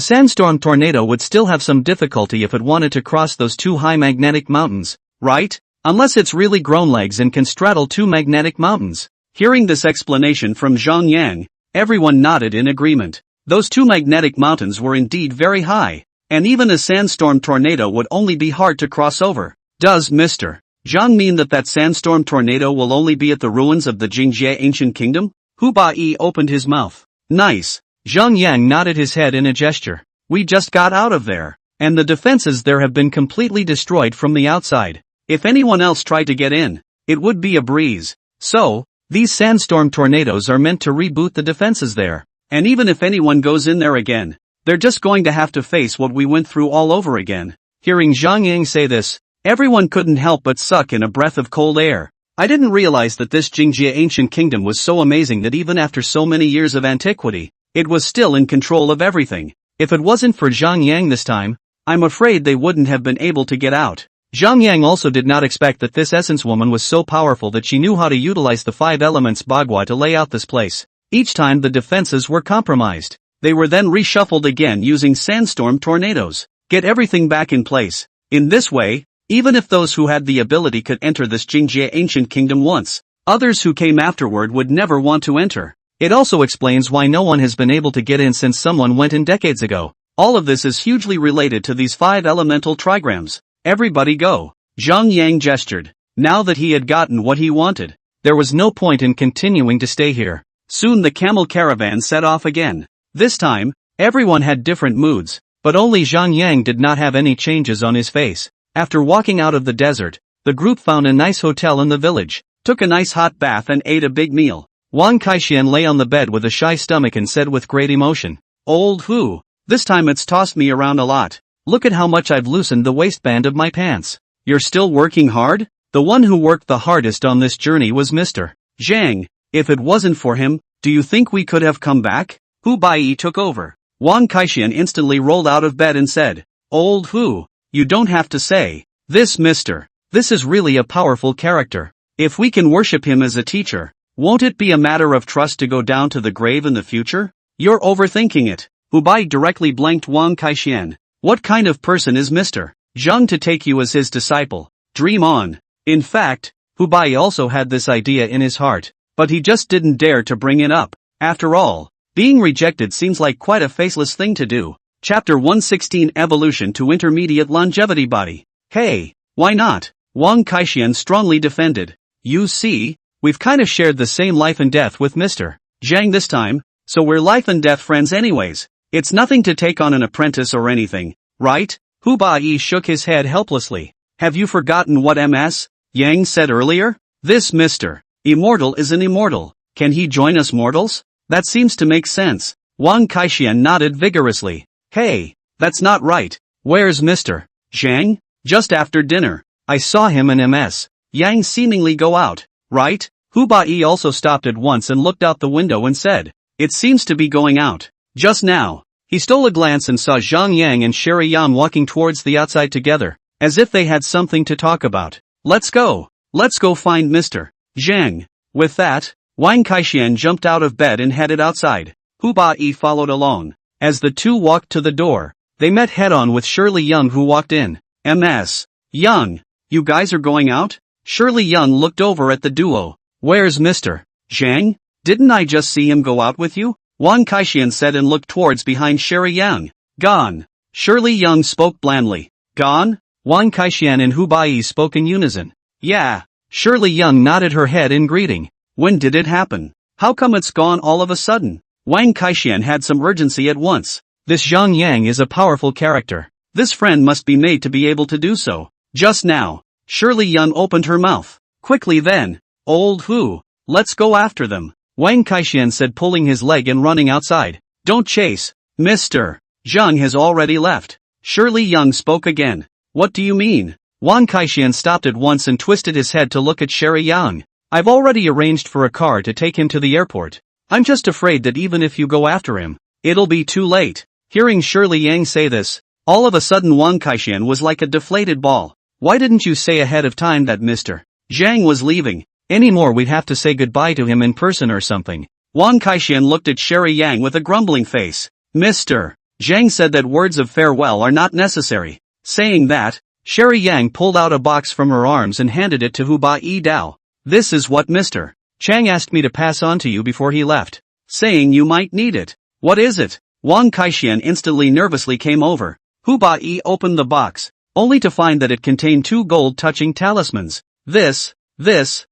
Speaker 1: sandstorm tornado would still have some difficulty if it wanted to cross those two high magnetic mountains, right? Unless it's really grown legs and can straddle two magnetic mountains. Hearing this explanation from Zhang Yang, everyone nodded in agreement. Those two magnetic mountains were indeed very high, and even a sandstorm tornado would only be hard to cross over. Does Mr. Zhang mean that sandstorm tornado will only be at the ruins of the Jingjie ancient kingdom? Hu Bai opened his mouth. Nice. Zhang Yang nodded his head in a gesture. We just got out of there, and the defenses there have been completely destroyed from the outside. If anyone else tried to get in, it would be a breeze. So, these sandstorm tornadoes are meant to reboot the defenses there. And even if anyone goes in there again, they're just going to have to face what we went through all over again. Hearing Zhang Yang say this, everyone couldn't help but suck in a breath of cold air. I didn't realize that this Jingjie ancient kingdom was so amazing that even after so many years of antiquity, it was still in control of everything. If it wasn't for Zhang Yang this time, I'm afraid they wouldn't have been able to get out. Zhang Yang also did not expect that this essence woman was so powerful that she knew how to utilize the 5 elements Bagua to lay out this place. Each time the defenses were compromised, they were then reshuffled again using sandstorm tornadoes. Get everything back in place. In this way, even if those who had the ability could enter this Jingjie ancient kingdom once, others who came afterward would never want to enter. It also explains why no one has been able to get in since someone went in decades ago. All of this is hugely related to these 5 elemental trigrams. Everybody go. Zhang Yang gestured. Now that he had gotten what he wanted, there was no point in continuing to stay here. Soon the camel caravan set off again. This time, everyone had different moods, but only Zhang Yang did not have any changes on his face. After walking out of the desert, the group found a nice hotel in the village, took a nice hot bath and ate a big meal. Wang Kaixian lay on the bed with a shy stomach and said with great emotion, Old Hu, this time it's tossed me around a lot. Look at how much I've loosened the waistband of my pants. You're still working hard? The one who worked the hardest on this journey was Mr. Zhang. If it wasn't for him, do you think we could have come back? Hu Bai took over. Wang Kaixian instantly rolled out of bed and said, Old Hu, you don't have to say this, mister. This is really a powerful character. If we can worship him as a teacher, won't it be a matter of trust to go down to the grave in the future? You're overthinking it. Hu Bai directly blanked Wang Kaixian. What kind of person is Mr. Zhang to take you as his disciple? Dream on. In fact, Hu Bai also had this idea in his heart, but he just didn't dare to bring it up. After all, being rejected seems like quite a faceless thing to do. Chapter 116 Evolution to Intermediate Longevity Body. Hey, why not? Wang Kaixian strongly defended. You see, we've kinda shared the same life and death with Mr. Zhang this time, so we're life and death friends anyways. It's nothing to take on an apprentice or anything, right? Hu Bai shook his head helplessly. Have you forgotten what Ms. Yang said earlier? This Mr. Immortal is an immortal. Can he join us mortals? That seems to make sense. Wang Kaixian nodded vigorously. Hey, that's not right. Where's Mr. Zhang? Just after dinner, I saw him and Ms. Yang seemingly go out, right? Hu Bai also stopped at once and looked out the window and said, It seems to be going out. Just now. He stole a glance and saw Zhang Yang and Sherry Yan walking towards the outside together, as if they had something to talk about. Let's go find Mr. Zhang. With that, Wang Kaixian jumped out of bed and headed outside. Hu Bai followed along. As the two walked to the door, they met head-on with Shirley Young who walked in. Ms. Young, you guys are going out? Shirley Young looked over at the duo. Where's Mr. Zhang? Didn't I just see him go out with you? Wang Kaixian said and looked towards behind Sherry Yang. Gone. Shirley Young spoke blandly. Gone? Wang Kaixian and Hu Bai spoke in unison. Yeah. Shirley Young nodded her head in greeting. When did it happen? How come it's gone all of a sudden? Wang Kaixian had some urgency at once. This Zhang Yang is a powerful character. This friend must be made to be able to do so. Just now, Shirley Young opened her mouth. Quickly then. Old Hu, let's go after them. Wang Kaixian said, pulling his leg and running outside. Don't chase. Mr. Zhang has already left. Shirley Young spoke again. What do you mean? Wang Kaixian stopped at once and twisted his head to look at Sherry Yang. I've already arranged for a car to take him to the airport. I'm just afraid that even if you go after him, it'll be too late. Hearing Shirley Yang say this, all of a sudden Wang Kaixian was like a deflated ball. Why didn't you say ahead of time that Mr. Zhang was leaving? Anymore we'd have to say goodbye to him in person or something. Wang Kaixian looked at Sherry Yang with a grumbling face. Mr. Zhang said that words of farewell are not necessary. Saying that, Sherry Yang pulled out a box from her arms and handed it to Hu Ba Yi Dao. This is what Mr. Chang asked me to pass on to you before he left, saying you might need it. What is it? Wang Kaixian instantly nervously came over. Hu Ba Yi opened the box, only to find that it contained 2 gold-touching talismans. This is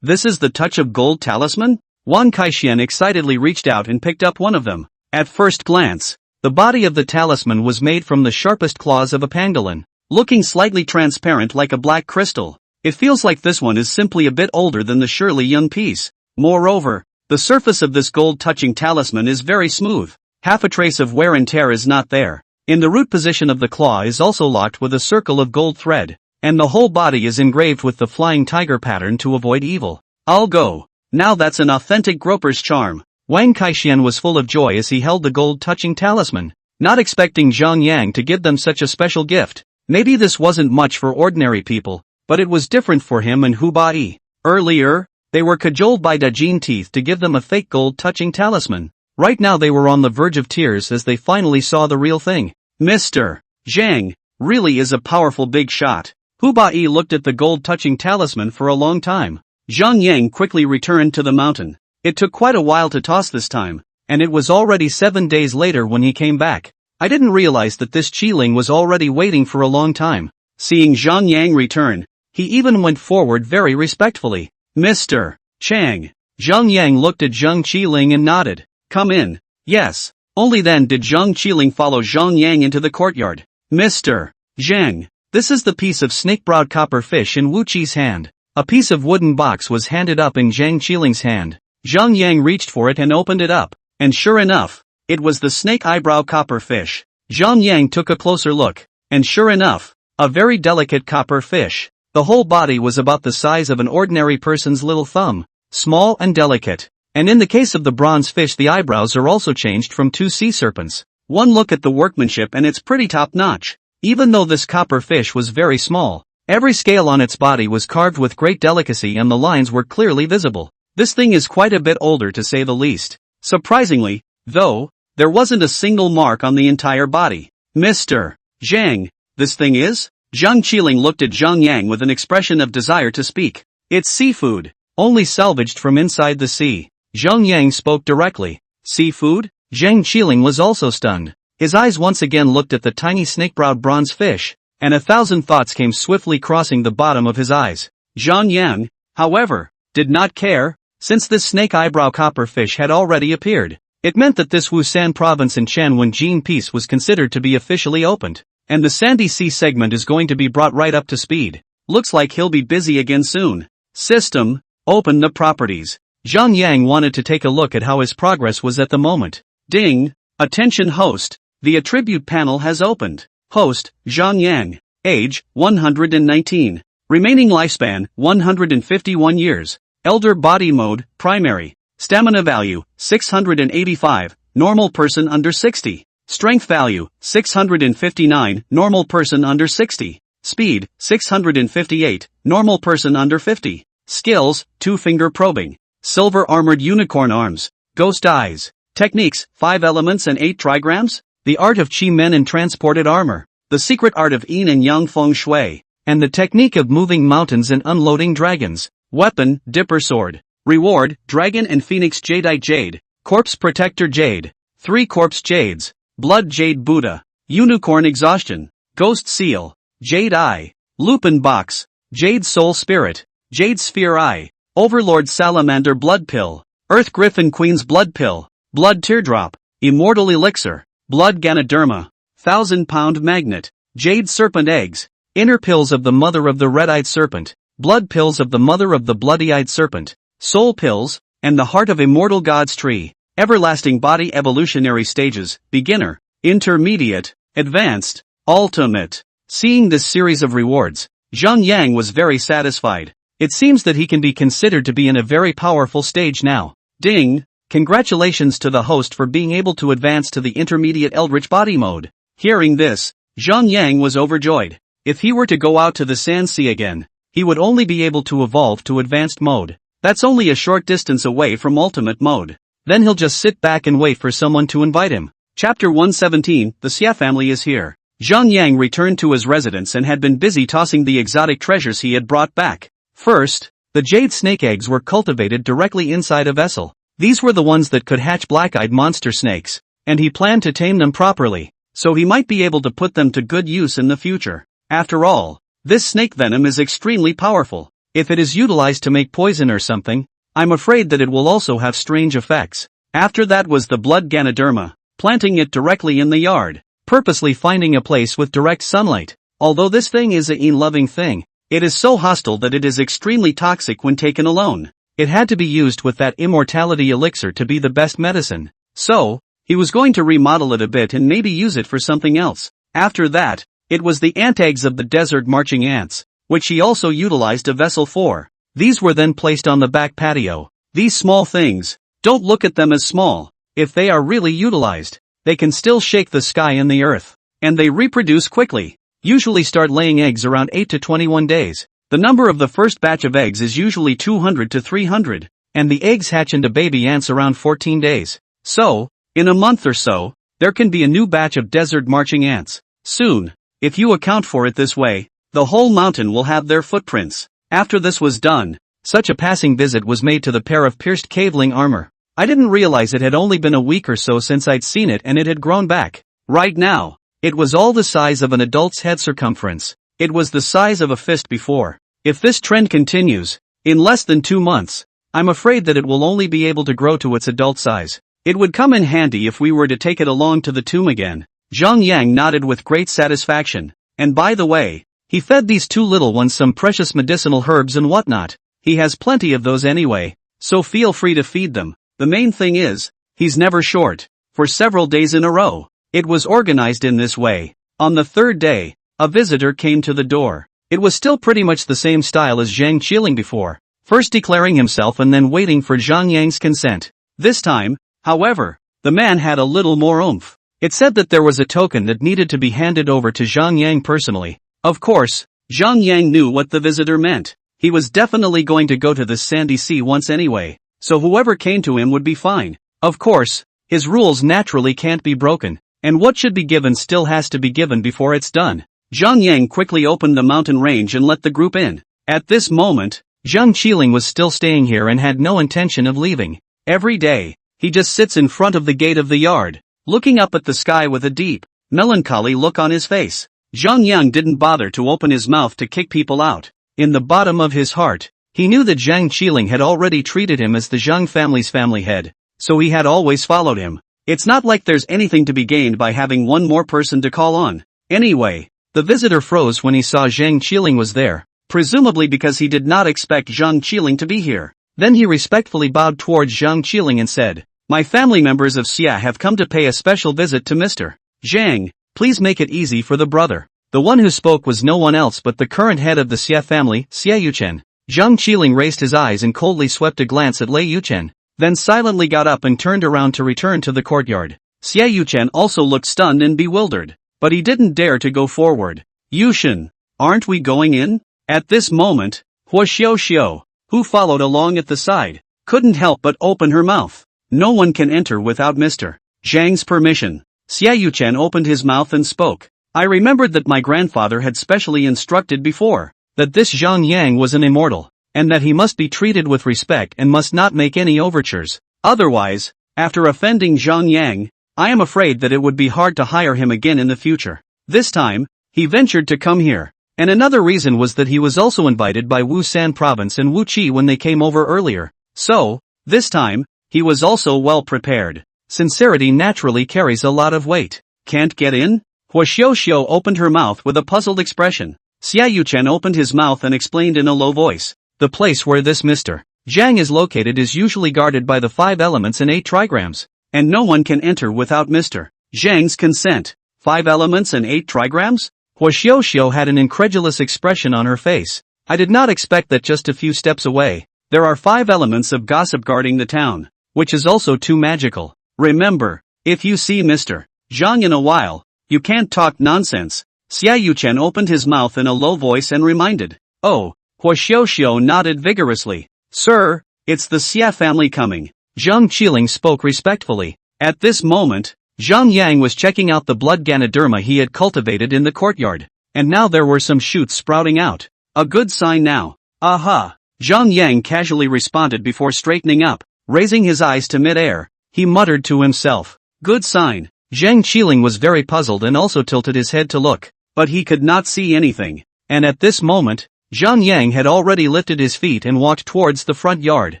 Speaker 1: the touch of gold talisman? Wang Kaixian excitedly reached out and picked up one of them. At first glance, the body of the talisman was made from the sharpest claws of a pangolin, looking slightly transparent like a black crystal. It feels like this one is simply a bit older than the Shirley Yun piece. Moreover, the surface of this gold-touching talisman is very smooth. Half a trace of wear and tear is not there. In the root position of the claw is also locked with a circle of gold thread, and the whole body is engraved with the flying tiger pattern to avoid evil. I'll go. Now that's an authentic groper's charm. Wang Kaixian was full of joy as he held the gold-touching talisman, not expecting Zhang Yang to give them such a special gift. Maybe this wasn't much for ordinary people, but it was different for him and Hu Ba Yi. Earlier, they were cajoled by Dajin Teeth to give them a fake gold-touching talisman. Right now they were on the verge of tears as they finally saw the real thing. Mr. Zhang really is a powerful big shot. Hu Ba Yi looked at the gold-touching talisman for a long time. Zhang Yang quickly returned to the mountain. It took quite a while to toss this time, and it was already 7 days later when he came back. I didn't realize that this Qiling was already waiting for a long time. Seeing Zhang Yang return, he even went forward very respectfully. Mr. Chang. Zhang Yang looked at Zhang Qiling and nodded. Come in. Yes. Only then did Zhang Qiling follow Zhang Yang into the courtyard. Mr. Zhang. This is the piece of snake-browed copper fish in Wu Qi's hand. A piece of wooden box was handed up in Zhang Qiling's hand. Zhang Yang reached for it and opened it up, and sure enough, it was the snake-eyebrow copper fish. Zhang Yang took a closer look, and sure enough, a very delicate copper fish. The whole body was about the size of an ordinary person's little thumb, small and delicate. And in the case of the bronze fish, the eyebrows are also changed from 2 sea serpents. One look at the workmanship and it's pretty top-notch. Even though this copper fish was very small, every scale on its body was carved with great delicacy and the lines were clearly visible. This thing is quite a bit older to say the least. Surprisingly, though, there wasn't a single mark on the entire body. Mr. Zhang, this thing is? Zhang Qiling looked at Zhang Yang with an expression of desire to speak. It's seafood, only salvaged from inside the sea. Zhang Yang spoke directly. Seafood? Zhang Qiling was also stunned. His eyes once again looked at the tiny snake-browed bronze fish, and 1,000 thoughts came swiftly crossing the bottom of his eyes. Zhang Yang, however, did not care. Since this snake-eyebrow copper fish had already appeared, it meant that this Wusan province in Chanwen-Jin piece was considered to be officially opened, and the Sandy Sea segment is going to be brought right up to speed. Looks like he'll be busy again soon. System, open the properties. Zhang Yang wanted to take a look at how his progress was at the moment. Ding! Attention host, the attribute panel has opened. Host, Zhang Yang. Age, 119. Remaining lifespan, 151 years. Elder body mode, primary. Stamina value, 685, normal person under 60. Strength value, 659, normal person under 60. Speed, 658, normal person under 50. Skills, 2-finger probing. Silver armored unicorn arms. Ghost eyes. Techniques, 5 elements and 8 trigrams. The art of Qi Men and transported armor. The secret art of Yin and Yang Feng Shui. And the technique of moving mountains and unloading dragons. Weapon, Dipper Sword. Reward, Dragon and Phoenix Jadeite Jade. Corpse Protector Jade. 3 Corpse Jades. Blood Jade Buddha. Unicorn Exhaustion. Ghost Seal. Jade Eye. Lupin Box. Jade Soul Spirit. Jade Sphere Eye. Overlord Salamander Blood Pill. Earth Griffin Queen's Blood Pill. Blood Teardrop. Immortal Elixir. Blood Ganoderma. 1,000-pound Magnet. Jade Serpent Eggs. Inner Pills of the Mother of the Red-Eyed Serpent. Blood Pills of the Mother of the Bloody-Eyed Serpent. Soul Pills, and the Heart of Immortal God's Tree. Everlasting Body Evolutionary Stages, Beginner, Intermediate, Advanced, Ultimate. Seeing this series of rewards, Zhang Yang was very satisfied. It seems that he can be considered to be in a very powerful stage now. Ding! Congratulations to the host for being able to advance to the Intermediate Eldritch Body mode. Hearing this, Zhang Yang was overjoyed. If he were to go out to the Sand Sea again, he would only be able to evolve to Advanced mode. That's only a short distance away from Ultimate mode. Then he'll just sit back and wait for someone to invite him. Chapter 117, The Xia family is here. Zhang Yang returned to his residence and had been busy tossing the exotic treasures he had brought back. First, the jade snake eggs were cultivated directly inside a vessel. These were the ones that could hatch black-eyed monster snakes, and he planned to tame them properly, so he might be able to put them to good use in the future. After all, this snake venom is extremely powerful. If it is utilized to make poison or something, I'm afraid that it will also have strange effects. After that was the blood Ganoderma, planting it directly in the yard, purposely finding a place with direct sunlight. Although this thing is a loving thing, it is so hostile that it is extremely toxic when taken alone. It had to be used with that immortality elixir to be the best medicine. So, he was going to remodel it a bit and maybe use it for something else. After that, it was the ant eggs of the desert marching ants, which he also utilized a vessel for. These were then placed on the back patio. These small things, don't look at them as small. If they are really utilized, they can still shake the sky and the earth. And they reproduce quickly. Usually start laying eggs around 8 to 21 days. The number of the first batch of eggs is usually 200 to 300, and the eggs hatch into baby ants around 14 days. So, in a month or so, there can be a new batch of desert marching ants. Soon, if you account for it this way, the whole mountain will have their footprints. After this was done, such a passing visit was made to the pair of pierced caveling armor. I didn't realize it had only been a week or so since I'd seen it and it had grown back. Right now, it was all the size of an adult's head circumference. It was the size of a fist before. If this trend continues, in less than 2 months, I'm afraid that it will only be able to grow to its adult size. It would come in handy if we were to take it along to the tomb again. Zhang Yang nodded with great satisfaction. And by the way, he fed these 2 little ones some precious medicinal herbs and whatnot. He has plenty of those anyway, so feel free to feed them. The main thing is, he's never short. For several days in a row, it was organized in this way. On the 3rd day, a visitor came to the door. It was still pretty much the same style as Zhang Qiling before, first declaring himself and then waiting for Zhang Yang's consent. This time, however, the man had a little more oomph. It said that there was a token that needed to be handed over to Zhang Yang personally. Of course, Zhang Yang knew what the visitor meant. He was definitely going to go to the sandy sea once anyway, so whoever came to him would be fine. Of course, his rules naturally can't be broken, and what should be given still has to be given before it's done. Zhang Yang quickly opened the mountain range and let the group in. At this moment, Zhang Qiling was still staying here and had no intention of leaving. Every day, he just sits in front of the gate of the yard, looking up at the sky with a deep, melancholy look on his face. Zhang Yang didn't bother to open his mouth to kick people out. In the bottom of his heart, he knew that Zhang Qiling had already treated him as the Zhang family's family head, so he had always followed him. It's not like there's anything to be gained by having one more person to call on. Anyway, the visitor froze when he saw Zhang Qiling was there, presumably because he did not expect Zhang Qiling to be here. Then he respectfully bowed towards Zhang Qiling and said, "My family members of Xia have come to pay a special visit to Mr. Zhang. Please make it easy for the brother." The one who spoke was no one else but the current head of the Xia family, Xia Yuchen. Zhang Qiling raised his eyes and coldly swept a glance at Lei Yuchen, then silently got up and turned around to return to the courtyard. Xia Yuchen also looked stunned and bewildered, but he didn't dare to go forward. "Yushen, aren't we going in?" At this moment, Hua Xiao, who followed along at the side, couldn't help but open her mouth. "No one can enter without Mr. Zhang's permission." Xia Yuchen opened his mouth and spoke. "I remembered that my grandfather had specially instructed before, that this Zhang Yang was an immortal, and that he must be treated with respect and must not make any overtures. Otherwise, after offending Zhang Yang, I am afraid that it would be hard to hire him again in the future." This time, he ventured to come here. And another reason was that he was also invited by Wu San province and Wu Qi when they came over earlier. So, this time, he was also well prepared. Sincerity naturally carries a lot of weight. "Can't get in?" Hua Xiao opened her mouth with a puzzled expression. Xia Yuchen opened his mouth and explained in a low voice. "The place where this Mr. Zhang is located is usually guarded by the 5 elements and 8 trigrams, and no one can enter without Mr. Zhang's consent." 5 elements and 8 trigrams? Hua Xiao had an incredulous expression on her face. "I did not expect that just a few steps away. There are 5 elements of gossip guarding the town, which is also too magical. Remember, if you see Mr. Zhang in a while, you can't talk nonsense." Xia Yuchen opened his mouth in a low voice and reminded. "Oh." Hua Xiao nodded vigorously. "Sir, it's the Xia family coming." Zhang Qiling spoke respectfully. At this moment, Zhang Yang was checking out the blood Ganoderma he had cultivated in the courtyard, and now there were some shoots sprouting out. A good sign now. Aha! Zhang Yang casually responded before straightening up, raising his eyes to mid-air. He muttered to himself. Good sign. Zhang Qiling was very puzzled and also tilted his head to look, but he could not see anything. And at this moment, Zhang Yang had already lifted his feet and walked towards the front yard.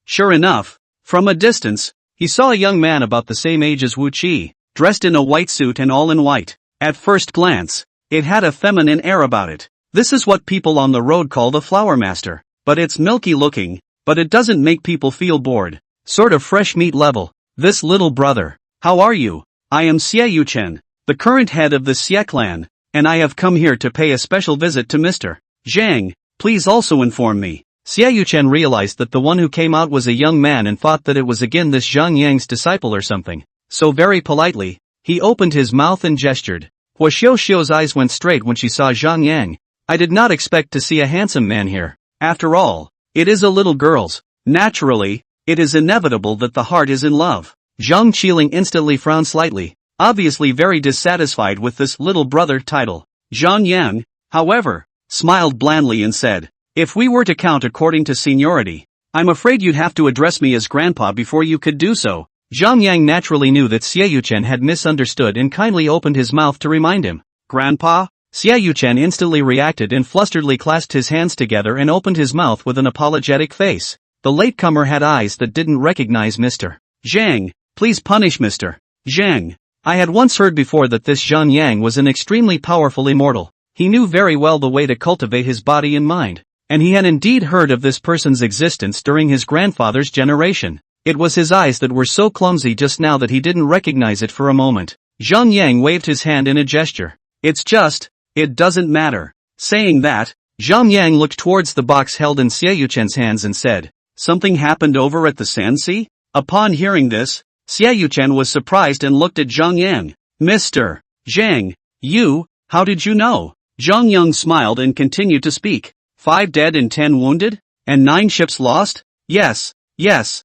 Speaker 1: Sure enough, from a distance, he saw a young man about the same age as Wu Qi, dressed in a white suit and all in white. At first glance, it had a feminine air about it. This is what people on the road call the flower master. But it's milky looking, but it doesn't make people feel bored. Sort of fresh meat level. This little brother. How are you? I am Xie Yuchen, the current head of the Xie clan, and I have come here to pay a special visit to Mr. Zhang. Please also inform me. Xie Yuchen realized that the one who came out was a young man and thought that it was again this Zhang Yang's disciple or something. So very politely, he opened his mouth and gestured. Hua Xiu's eyes went straight when she saw Zhang Yang. I did not expect to see a handsome man here. After all, it is a little girl's. Naturally, it is inevitable that the heart is in love. Zhang Qiling instantly frowned slightly, obviously very dissatisfied with this little brother title. Zhang Yang, however, smiled blandly and said, if we were to count according to seniority, I'm afraid you'd have to address me as grandpa before you could do so. Zhang Yang naturally knew that Xie Yuchen had misunderstood and kindly opened his mouth to remind him. Grandpa? Xie Yuchen instantly reacted and flusteredly clasped his hands together and opened his mouth with an apologetic face. The latecomer had eyes that didn't recognize Mr. Zhang. Please punish Mr. Zhang. I had once heard before that this Zhang Yang was an extremely powerful immortal. He knew very well the way to cultivate his body and mind. And he had indeed heard of this person's existence during his grandfather's generation. It was his eyes that were so clumsy just now that he didn't recognize it for a moment. Zhang Yang waved his hand in a gesture. It doesn't matter. Saying that, Zhang Yang looked towards the box held in Xie Yuchen's hands and said, something happened over at the Sanxi? Upon hearing this, Xie Yuchen was surprised and looked at Zhang Yang. Mr. Zhang, how did you know? Zhang Yang smiled and continued to speak. 5 dead and 10 wounded? And 9 ships lost? Yes. Xie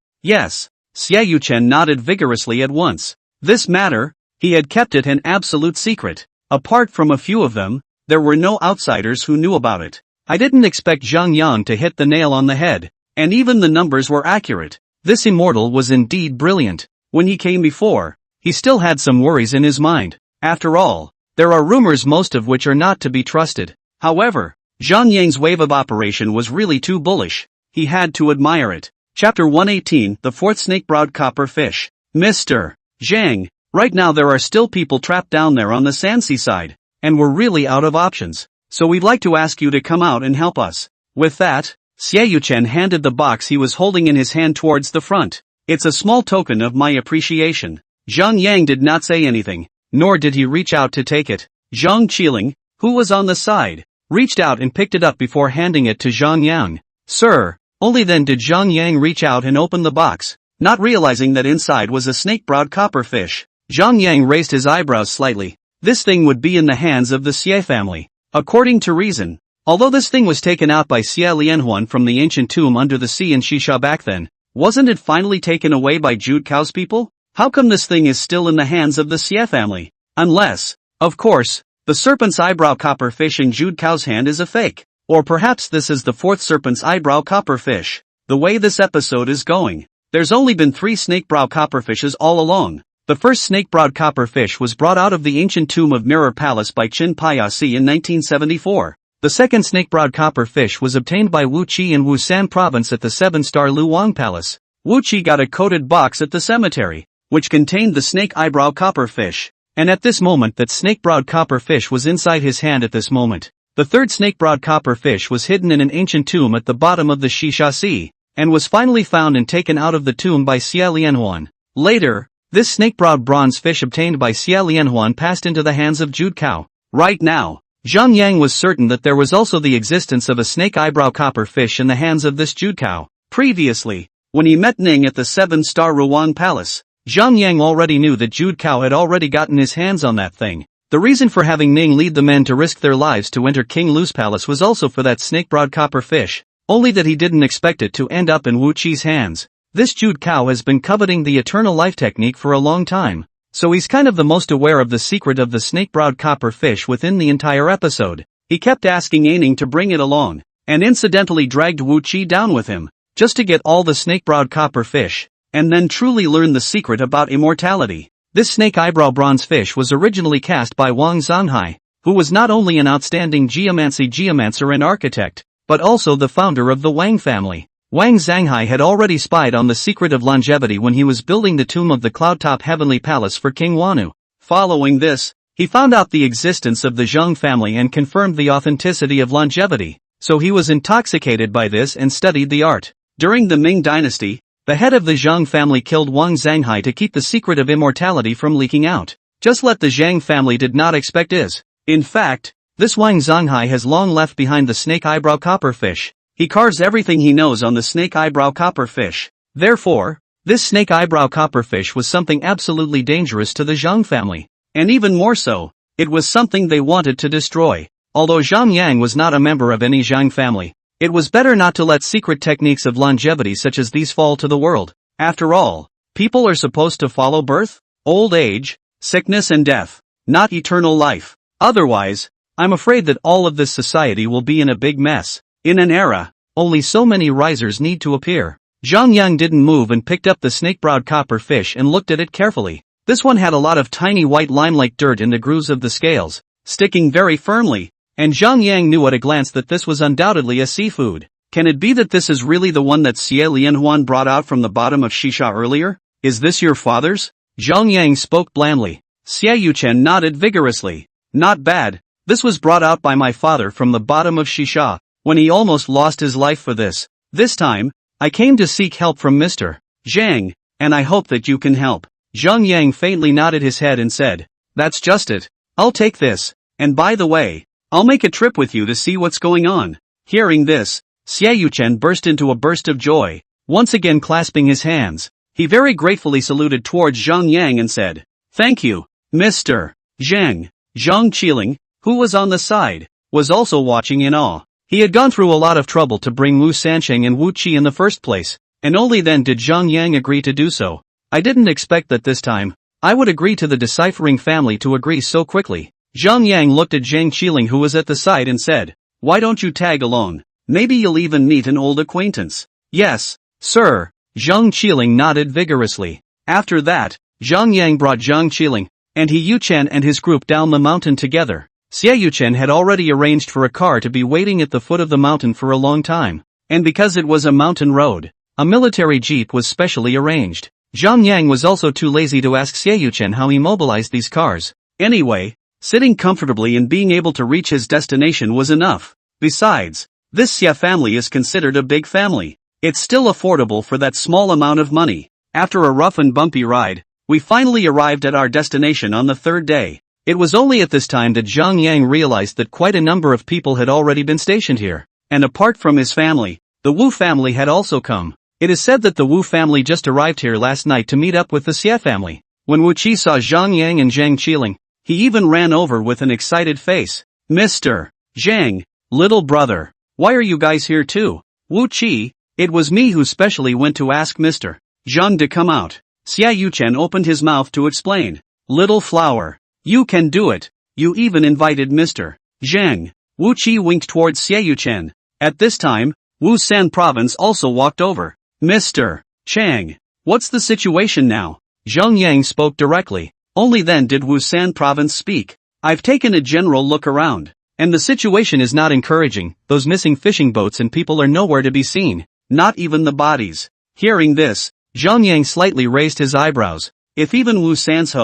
Speaker 1: Yuchen nodded vigorously at once. This matter, he had kept it an absolute secret. Apart from a few of them, there were no outsiders who knew about it. I didn't expect Zhang Yang to hit the nail on the head, and even the numbers were accurate. This immortal was indeed brilliant. When he came before, he still had some worries in his mind. After all, there are rumors most of which are not to be trusted. However, Zhang Yang's wave of operation was really too bullish. He had to admire it. Chapter 118, The Fourth Snake-Browed Copper Fish. Mr. Zhang, right now there are still people trapped down there on the Sanxi side, and we're really out of options, so we'd like to ask you to come out and help us. With that, Xie Yuchen handed the box he was holding in his hand towards the front. It's a small token of my appreciation. Zhang Yang did not say anything, nor did he reach out to take it. Zhang Qiling, who was on the side, reached out and picked it up before handing it to Zhang Yang. Sir. Only then did Zhang Yang reach out and open the box, not realizing that inside was a snake-browed copper fish. Zhang Yang raised his eyebrows slightly. This thing would be in the hands of the Xie family. According to reason, although this thing was taken out by Xie Lianhuan from the ancient tomb under the sea in Xisha back then, wasn't it finally taken away by Jude Cao's people? How come this thing is still in the hands of the Xie family? Unless, of course, the serpent's eyebrow copper fish in Jude Cao's hand is a fake. Or perhaps this is the 4th serpent's eyebrow copperfish. The way this episode is going, there's only been 3 snake-brow copperfishes all along. The first snake-browed copperfish was brought out of the ancient tomb of Mirror Palace by Qin Payasi in 1974. The second snake-browed copperfish was obtained by Wu Qi in Wusan province at the 7-star Luoang Palace. Wu Qi got a coated box at the cemetery, which contained the snake eyebrow copperfish. And at this moment that snake-browed copperfish was inside his hand at this moment. The third snake-browed copperfish was hidden in an ancient tomb at the bottom of the Xisha Sea, and was finally found and taken out of the tomb by Xie Lianhuan. Later, this snake-browed bronze fish obtained by Xie Lianhuan passed into the hands of Jude Cao. Right now, Zhang Yang was certain that there was also the existence of a snake eyebrow copperfish in the hands of this Jude Cao. Previously, when he met Ning at the 7-star Ruang Palace, Zhang Yang already knew that Jude Cao had already gotten his hands on that thing. The reason for having Ning lead the men to risk their lives to enter King Lu's palace was also for that snake-browed copper fish, only that he didn't expect it to end up in Wu Qi's hands. This Jude Cao has been coveting the eternal life technique for a long time. so he's kind of the most aware of the secret of the snake-browed copper fish within the entire episode. He kept asking Aining to bring it along, and incidentally dragged Wu Qi down with him, just to get all the snake-browed copper fish, and then truly learn the secret about immortality. This snake eyebrow bronze fish was originally cast by Wang Zhanghai, who was not only an outstanding geomancer and architect, but also the founder of the Wang family. Wang Zhanghai had already spied on the secret of longevity when he was building the tomb of the cloud-top heavenly palace for King Wanu. Following this, he found out the existence of the Zhang family and confirmed the authenticity of longevity, so he was intoxicated by this and studied the art. During the Ming dynasty, the head of the Zhang family killed Wang Zhanghai to keep the secret of immortality from leaking out. Just what the Zhang family did not expect is, in fact, this Wang Zhanghai has long left behind the snake eyebrow copperfish. He carves everything he knows on the snake eyebrow copperfish. Therefore, this snake eyebrow copperfish was something absolutely dangerous to the Zhang family. And even more so, it was something they wanted to destroy. Although Zhang Yang was not a member of any Zhang family, it was better not to let secret techniques of longevity such as these fall to the world. After all, people are supposed to follow birth, old age, sickness and death, not eternal life. Otherwise, I'm afraid that all of this society will be in a big mess. In an era, only so many risers need to appear. Zhang Yang didn't move and picked up the snake-browed copper fish and looked at it carefully. This one had a lot of tiny white lime-like dirt in the grooves of the scales, sticking very firmly, and Zhang Yang knew at a glance that this was undoubtedly a seafood. Can it be that this is really the one that Xie Lianhuan brought out from the bottom of Shisha earlier? Is this your father's? Zhang Yang spoke blandly. Xie Yuchen nodded vigorously. Not bad. This was brought out by my father from the bottom of Shisha, when he almost lost his life for this. This time, I came to seek help from Mr. Zhang, and I hope that you can help. Zhang Yang faintly nodded his head and said, "That's just it. I'll take this, and by the way, I'll make a trip with you to see what's going on." Hearing this, Xie Yuchen burst into a burst of joy, once again clasping his hands. He very gratefully saluted towards Zhang Yang and said, "Thank you, Mr. Zhang." Zhang Qiling, who was on the side, was also watching in awe. He had gone through a lot of trouble to bring Wu Sansheng and Wu Qi in the first place, and only then did Zhang Yang agree to do so. I didn't expect that this time, I would agree to the deciphering family to agree so quickly. Zhang Yang looked at Zhang Qiling who was at the side and said, "Why don't you tag along? Maybe you'll even meet an old acquaintance." "Yes, sir." Zhang Qiling nodded vigorously. After that, Zhang Yang brought Zhang Qiling, and He Yuchen and his group down the mountain together. Xie Yuchen had already arranged for a car to be waiting at the foot of the mountain for a long time, and because it was a mountain road, a military jeep was specially arranged. Zhang Yang was also too lazy to ask Xie Yuchen how he mobilized these cars. Anyway, sitting comfortably and being able to reach his destination was enough. Besides, this Xie family is considered a big family. It's still affordable for that small amount of money. After a rough and bumpy ride, we finally arrived at our destination on the third day. It was only at this time that Zhang Yang realized that quite a number of people had already been stationed here. And apart from his family, the Wu family had also come. It is said that the Wu family just arrived here last night to meet up with the Xie family. When Wu Qi saw Zhang Yang and Zhang Qiling, he even ran over with an excited face. "Mr. Zhang, little brother, why are you guys here too?" "Wu Qi, it was me who specially went to ask Mr. Zhang to come out." Xie Yuchen opened his mouth to explain. "Little flower, you can do it. You even invited Mr. Zhang." Wu Qi winked towards Xie Yuchen. At this time, Wu San province also walked over. "Mr. Chang, what's the situation now?" Zhang Yang spoke directly. Only then did Wu San province speak. "I've taken a general look around, and the situation is not encouraging. Those missing fishing boats and people are nowhere to be seen, not even the bodies." Hearing this, Zhang Yang slightly raised his eyebrows. If even Wu San's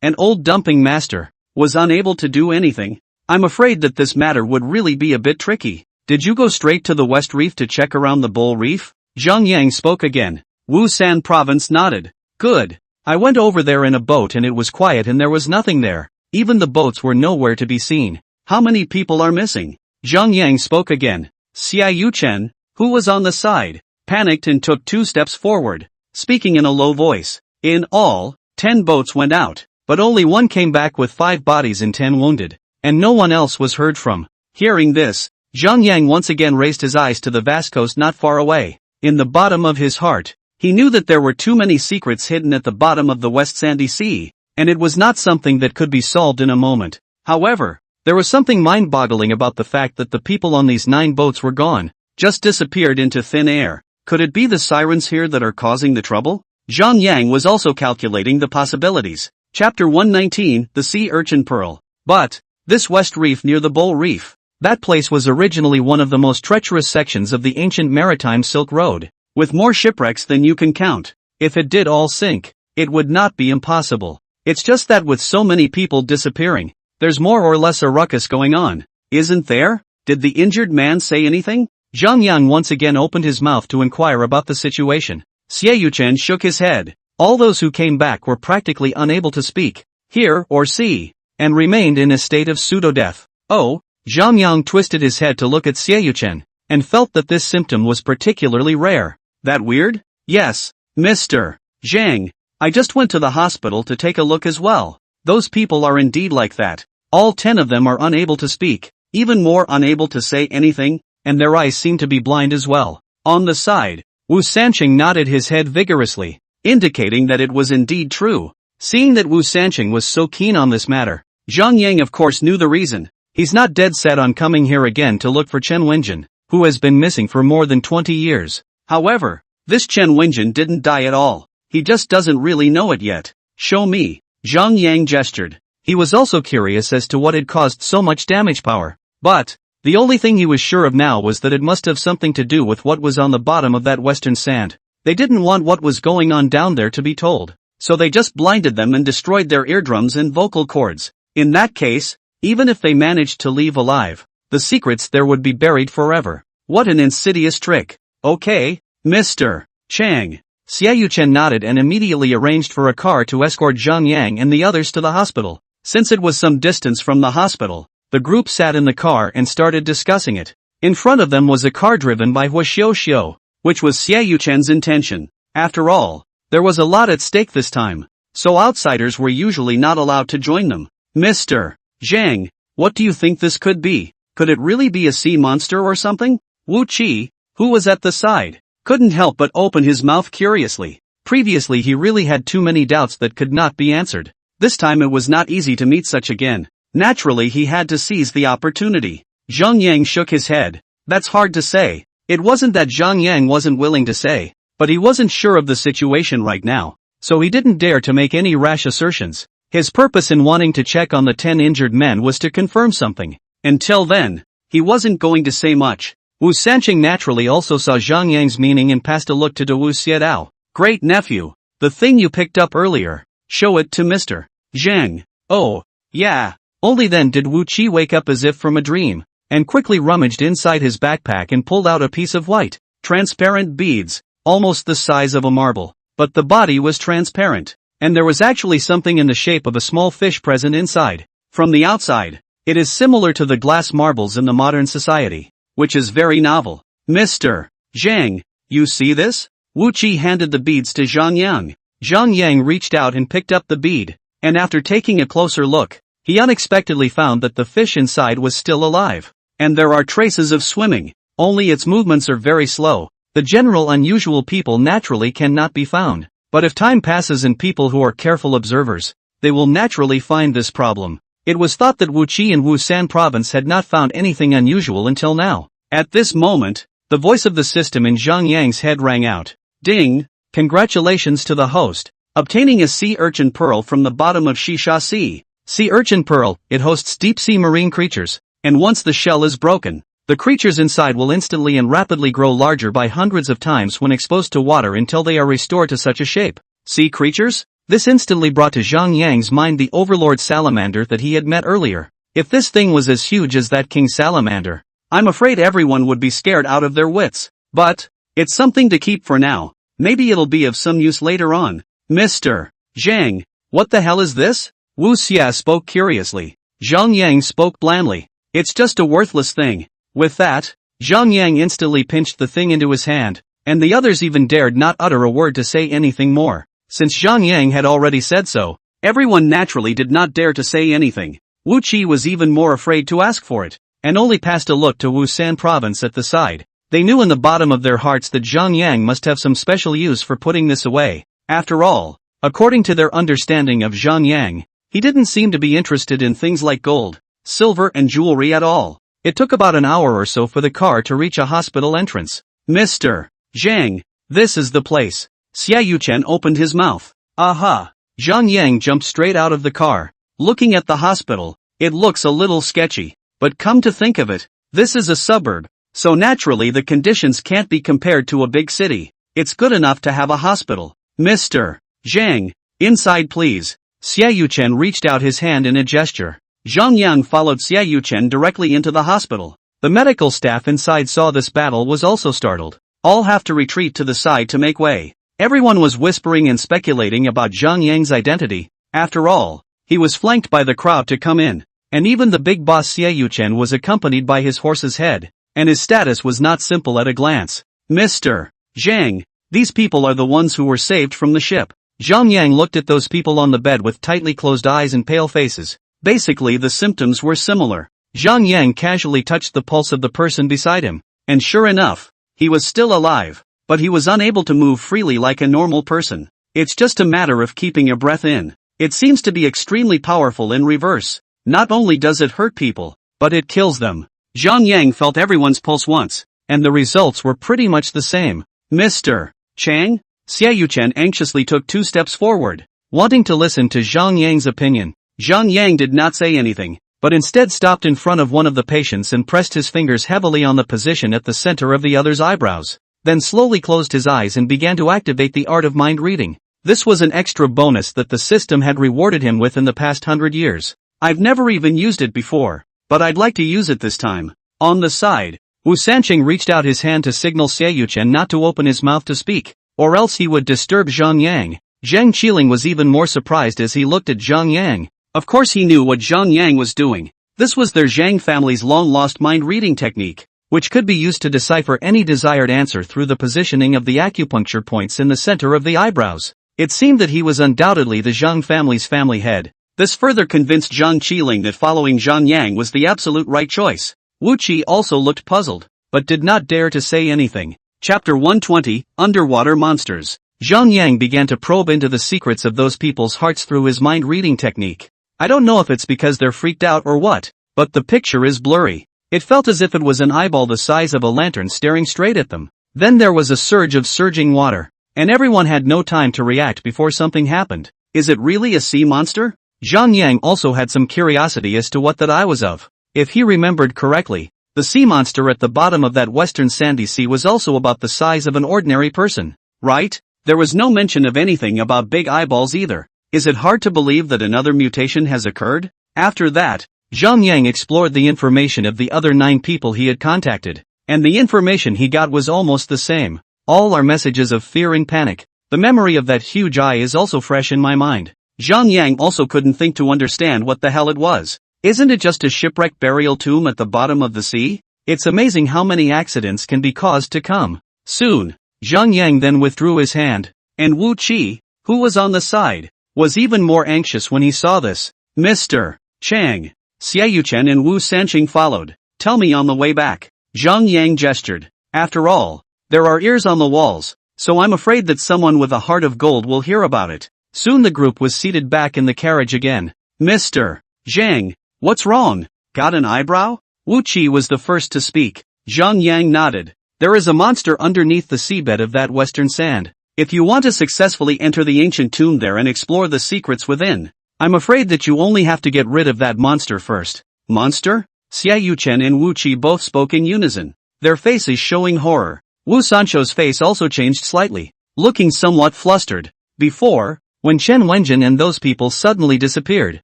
Speaker 1: an old dumping master, was unable to do anything, I'm afraid that this matter would really be a bit tricky. "Did you go straight to the West Reef to check around the Bull Reef?" Zhang Yang spoke again. Wu San province nodded. "Good. I went over there in a boat and it was quiet and there was nothing there. Even the boats were nowhere to be seen." "How many people are missing?" Zhang Yang spoke again. Xie Yuchen, who was on the side, panicked and took 2 steps forward, speaking in a low voice. "In all, 10 boats went out, but only one came back with 5 bodies and 10 wounded, and no one else was heard from." Hearing this, Zhang Yang once again raised his eyes to the vast coast not far away. In the bottom of his heart, he knew that there were too many secrets hidden at the bottom of the West Sandy Sea. and it was not something that could be solved in a moment. However, there was something mind-boggling about the fact that the people on these 9 boats were gone, just disappeared into thin air. Could it be the sirens here that are causing the trouble? Zhang Yang was also calculating the possibilities. Chapter 119, The Sea Urchin Pearl. But, this West Reef near the Bull Reef, that place was originally one of the most treacherous sections of the ancient maritime Silk Road, with more shipwrecks than you can count. If it did all sink, it would not be impossible. It's just that with so many people disappearing, there's more or less a ruckus going on, isn't there? Did the injured man say anything? Zhang Yang once again opened his mouth to inquire about the situation. Xie Yuchen shook his head. All those who came back were practically unable to speak, hear or see, and remained in a state of pseudo-death. Oh, Zhang Yang twisted his head to look at Xie Yuchen, and felt that this symptom was particularly rare. That weird? Yes, Mr. Zhang. I just went to the hospital to take a look as well. Those people are indeed like that. All 10 of them are unable to speak, even more unable to say anything, and their eyes seem to be blind as well. On the side, Wu Sanqing nodded his head vigorously, indicating that it was indeed true. Seeing that Wu Sanqing was so keen on this matter, Zhang Yang of course knew the reason. He's not dead set on coming here again to look for Chen Wenjin, who has been missing for more than 20 years. However, this Chen Wenjin didn't die at all. He just doesn't really know it yet. Show me. Zhang Yang gestured. He was also curious as to what had caused so much damage power. But, the only thing he was sure of now was that it must have something to do with what was on the bottom of that western sand. They didn't want what was going on down there to be told, so they just blinded them and destroyed their eardrums and vocal cords. In that case, even if they managed to leave alive, the secrets there would be buried forever. What an insidious trick. Okay, Mr. Chang. Xie Yuchen nodded and immediately arranged for a car to escort Zhang Yang and the others to the hospital. Since it was some distance from the hospital, the group sat in the car and started discussing it. In front of them was a car driven by Hua Xiu, which was Xie Yuchen's intention. After all, there was a lot at stake this time, so outsiders were usually not allowed to join them. Mr. Zhang, what do you think this could be? Could it really be a sea monster or something? Wu Qi, who was at the side, couldn't help but open his mouth curiously. Previously he really had too many doubts that could not be answered. This time it was not easy to meet such again. Naturally he had to seize the opportunity. Zhang Yang shook his head. That's hard to say. It wasn't that Zhang Yang wasn't willing to say, but he wasn't sure of the situation right now, so he didn't dare to make any rash assertions. His purpose in wanting to check on the 10 injured men was to confirm something. Until then, he wasn't going to say much. Wu Sanqing naturally also saw Zhang Yang's meaning and passed a look to Wu Xiedao. Great nephew, the thing you picked up earlier, show it to Mr. Zhang. Oh, yeah. Only then did Wu Qi wake up as if from a dream, and quickly rummaged inside his backpack and pulled out a piece of white, transparent beads, almost the size of a marble. But the body was transparent, and there was actually something in the shape of a small fish present inside. From the outside, it is similar to the glass marbles in the modern society, which is very novel. Mr. Zhang, you see this? Wu Qi handed the beads to Zhang Yang. Zhang Yang reached out and picked up the bead, and after taking a closer look, he unexpectedly found that the fish inside was still alive. And there are traces of swimming, only its movements are very slow. The general unusual people naturally cannot be found. But if time passes and people who are careful observers, they will naturally find this problem. It was thought that Wu Qi and Wusan province had not found anything unusual until now. At this moment, the voice of the system in Zhang Yang's head rang out. Ding! Congratulations to the host, obtaining a sea urchin pearl from the bottom of Shisha Sea. Sea urchin pearl, it hosts deep-sea marine creatures, and once the shell is broken, the creatures inside will instantly and rapidly grow larger by hundreds of times when exposed to water until they are restored to such a shape. Sea creatures? This instantly brought to Zhang Yang's mind the overlord salamander that he had met earlier. If this thing was as huge as that king salamander, I'm afraid everyone would be scared out of their wits. But, it's something to keep for now. Maybe it'll be of some use later on. Mr. Zhang, what the hell is this? Wu Xia spoke curiously. Zhang Yang spoke blandly. It's just a worthless thing. With that, Zhang Yang instantly pinched the thing into his hand, and the others even dared not utter a word to say anything more. Since Zhang Yang had already said so, everyone naturally did not dare to say anything. Wu Qi was even more afraid to ask for it, and only passed a look to Wusan province at the side. They knew in the bottom of their hearts that Zhang Yang must have some special use for putting this away. After all, According to their understanding of Zhang Yang, he didn't seem to be interested in things like gold, silver and jewelry at all. It took about an hour or so for the car to reach a hospital entrance. Mr. Zhang, this is the place. Xia Yuchen opened his mouth. Aha! Zhang Yang jumped straight out of the car. Looking at the hospital, it looks a little sketchy. But come to think of it, this is a suburb, so naturally the conditions can't be compared to a big city. It's good enough to have a hospital. Mr. Zhang, inside please. Xia Yuchen reached out his hand in a gesture. Zhang Yang followed Xia Yuchen directly into the hospital. The medical staff inside saw this battle was also startled. All have to retreat to the side to make way. Everyone was whispering and speculating about Zhang Yang's identity. After all, he was flanked by the crowd to come in. And even the big boss Xia Yuchen was accompanied by his horse's head. And his status was not simple at a glance. Mr. Zhang, these people are the ones who were saved from the ship. Zhang Yang looked at those people on the bed with tightly closed eyes and pale faces. Basically the symptoms were similar. Zhang Yang casually touched the pulse of the person beside him. And sure enough, he was still alive. But he was unable to move freely like a normal person. It's just a matter of keeping your breath in. It seems to be extremely powerful in reverse. Not only does it hurt people, but it kills them. Zhang Yang felt everyone's pulse once, and the results were pretty much the same. Mr. Chang? Xia Yuchen anxiously took 2 steps forward, wanting to listen to Zhang Yang's opinion. Zhang Yang did not say anything, but instead stopped in front of one of the patients and pressed his fingers heavily on the position at the center of the other's eyebrows, then slowly closed his eyes and began to activate the art of mind reading. This was an extra bonus that the system had rewarded him with in the past 100 years. I've never even used it before, but I'd like to use it this time. On the side, Wu Sanqing reached out his hand to signal Xia Yuchen not to open his mouth to speak, or else he would disturb Zhang Yang. Zhang Qiling was even more surprised as he looked at Zhang Yang. Of course he knew what Zhang Yang was doing. This was their Zhang family's long-lost mind-reading technique, which could be used to decipher any desired answer through the positioning of the acupuncture points in the center of the eyebrows. It seemed that he was undoubtedly the Zhang family's family head. This further convinced Zhang Qiling that following Zhang Yang was the absolute right choice. Wu Qi also looked puzzled, but did not dare to say anything. Chapter 120, Underwater Monsters. Zhang Yang began to probe into the secrets of those people's hearts through his mind-reading technique. I don't know if it's because they're freaked out or what, but the picture is blurry. It felt as if it was an eyeball the size of a lantern staring straight at them. Then there was a surge of surging water, and everyone had no time to react before something happened. Is it really a sea monster? Zhang Yang also had some curiosity as to what that eye was of. If he remembered correctly, the sea monster at the bottom of that western sandy sea was also about the size of an ordinary person, right? There was no mention of anything about big eyeballs either. Is it hard to believe that another mutation has occurred? After that, Zhang Yang explored the information of the other 9 people he had contacted, and the information he got was almost the same. All are messages of fear and panic. The memory of that huge eye is also fresh in my mind. Zhang Yang also couldn't think to understand what the hell it was. Isn't it just a shipwrecked burial tomb at the bottom of the sea? It's amazing how many accidents can be caused to come. Soon, Zhang Yang then withdrew his hand, and Wu Qi, who was on the side, was even more anxious when he saw this. Mr. Chang, Xia Yuchen and Wu Sanqing followed. Tell me on the way back. Zhang Yang gestured. After all, there are ears on the walls, so I'm afraid that someone with a heart of gold will hear about it. Soon the group was seated back in the carriage again. Mr. Zhang, what's wrong? Got an eyebrow? Wu Qi was the first to speak. Zhang Yang nodded. There is a monster underneath the seabed of that western sand. If you want to successfully enter the ancient tomb there and explore the secrets within, I'm afraid that you only have to get rid of that monster first. Monster? Xia Yuchen and Wu Qi both spoke in unison, their faces showing horror. Wu Sancho's face also changed slightly, looking somewhat flustered. Before, when Chen Wenjin and those people suddenly disappeared,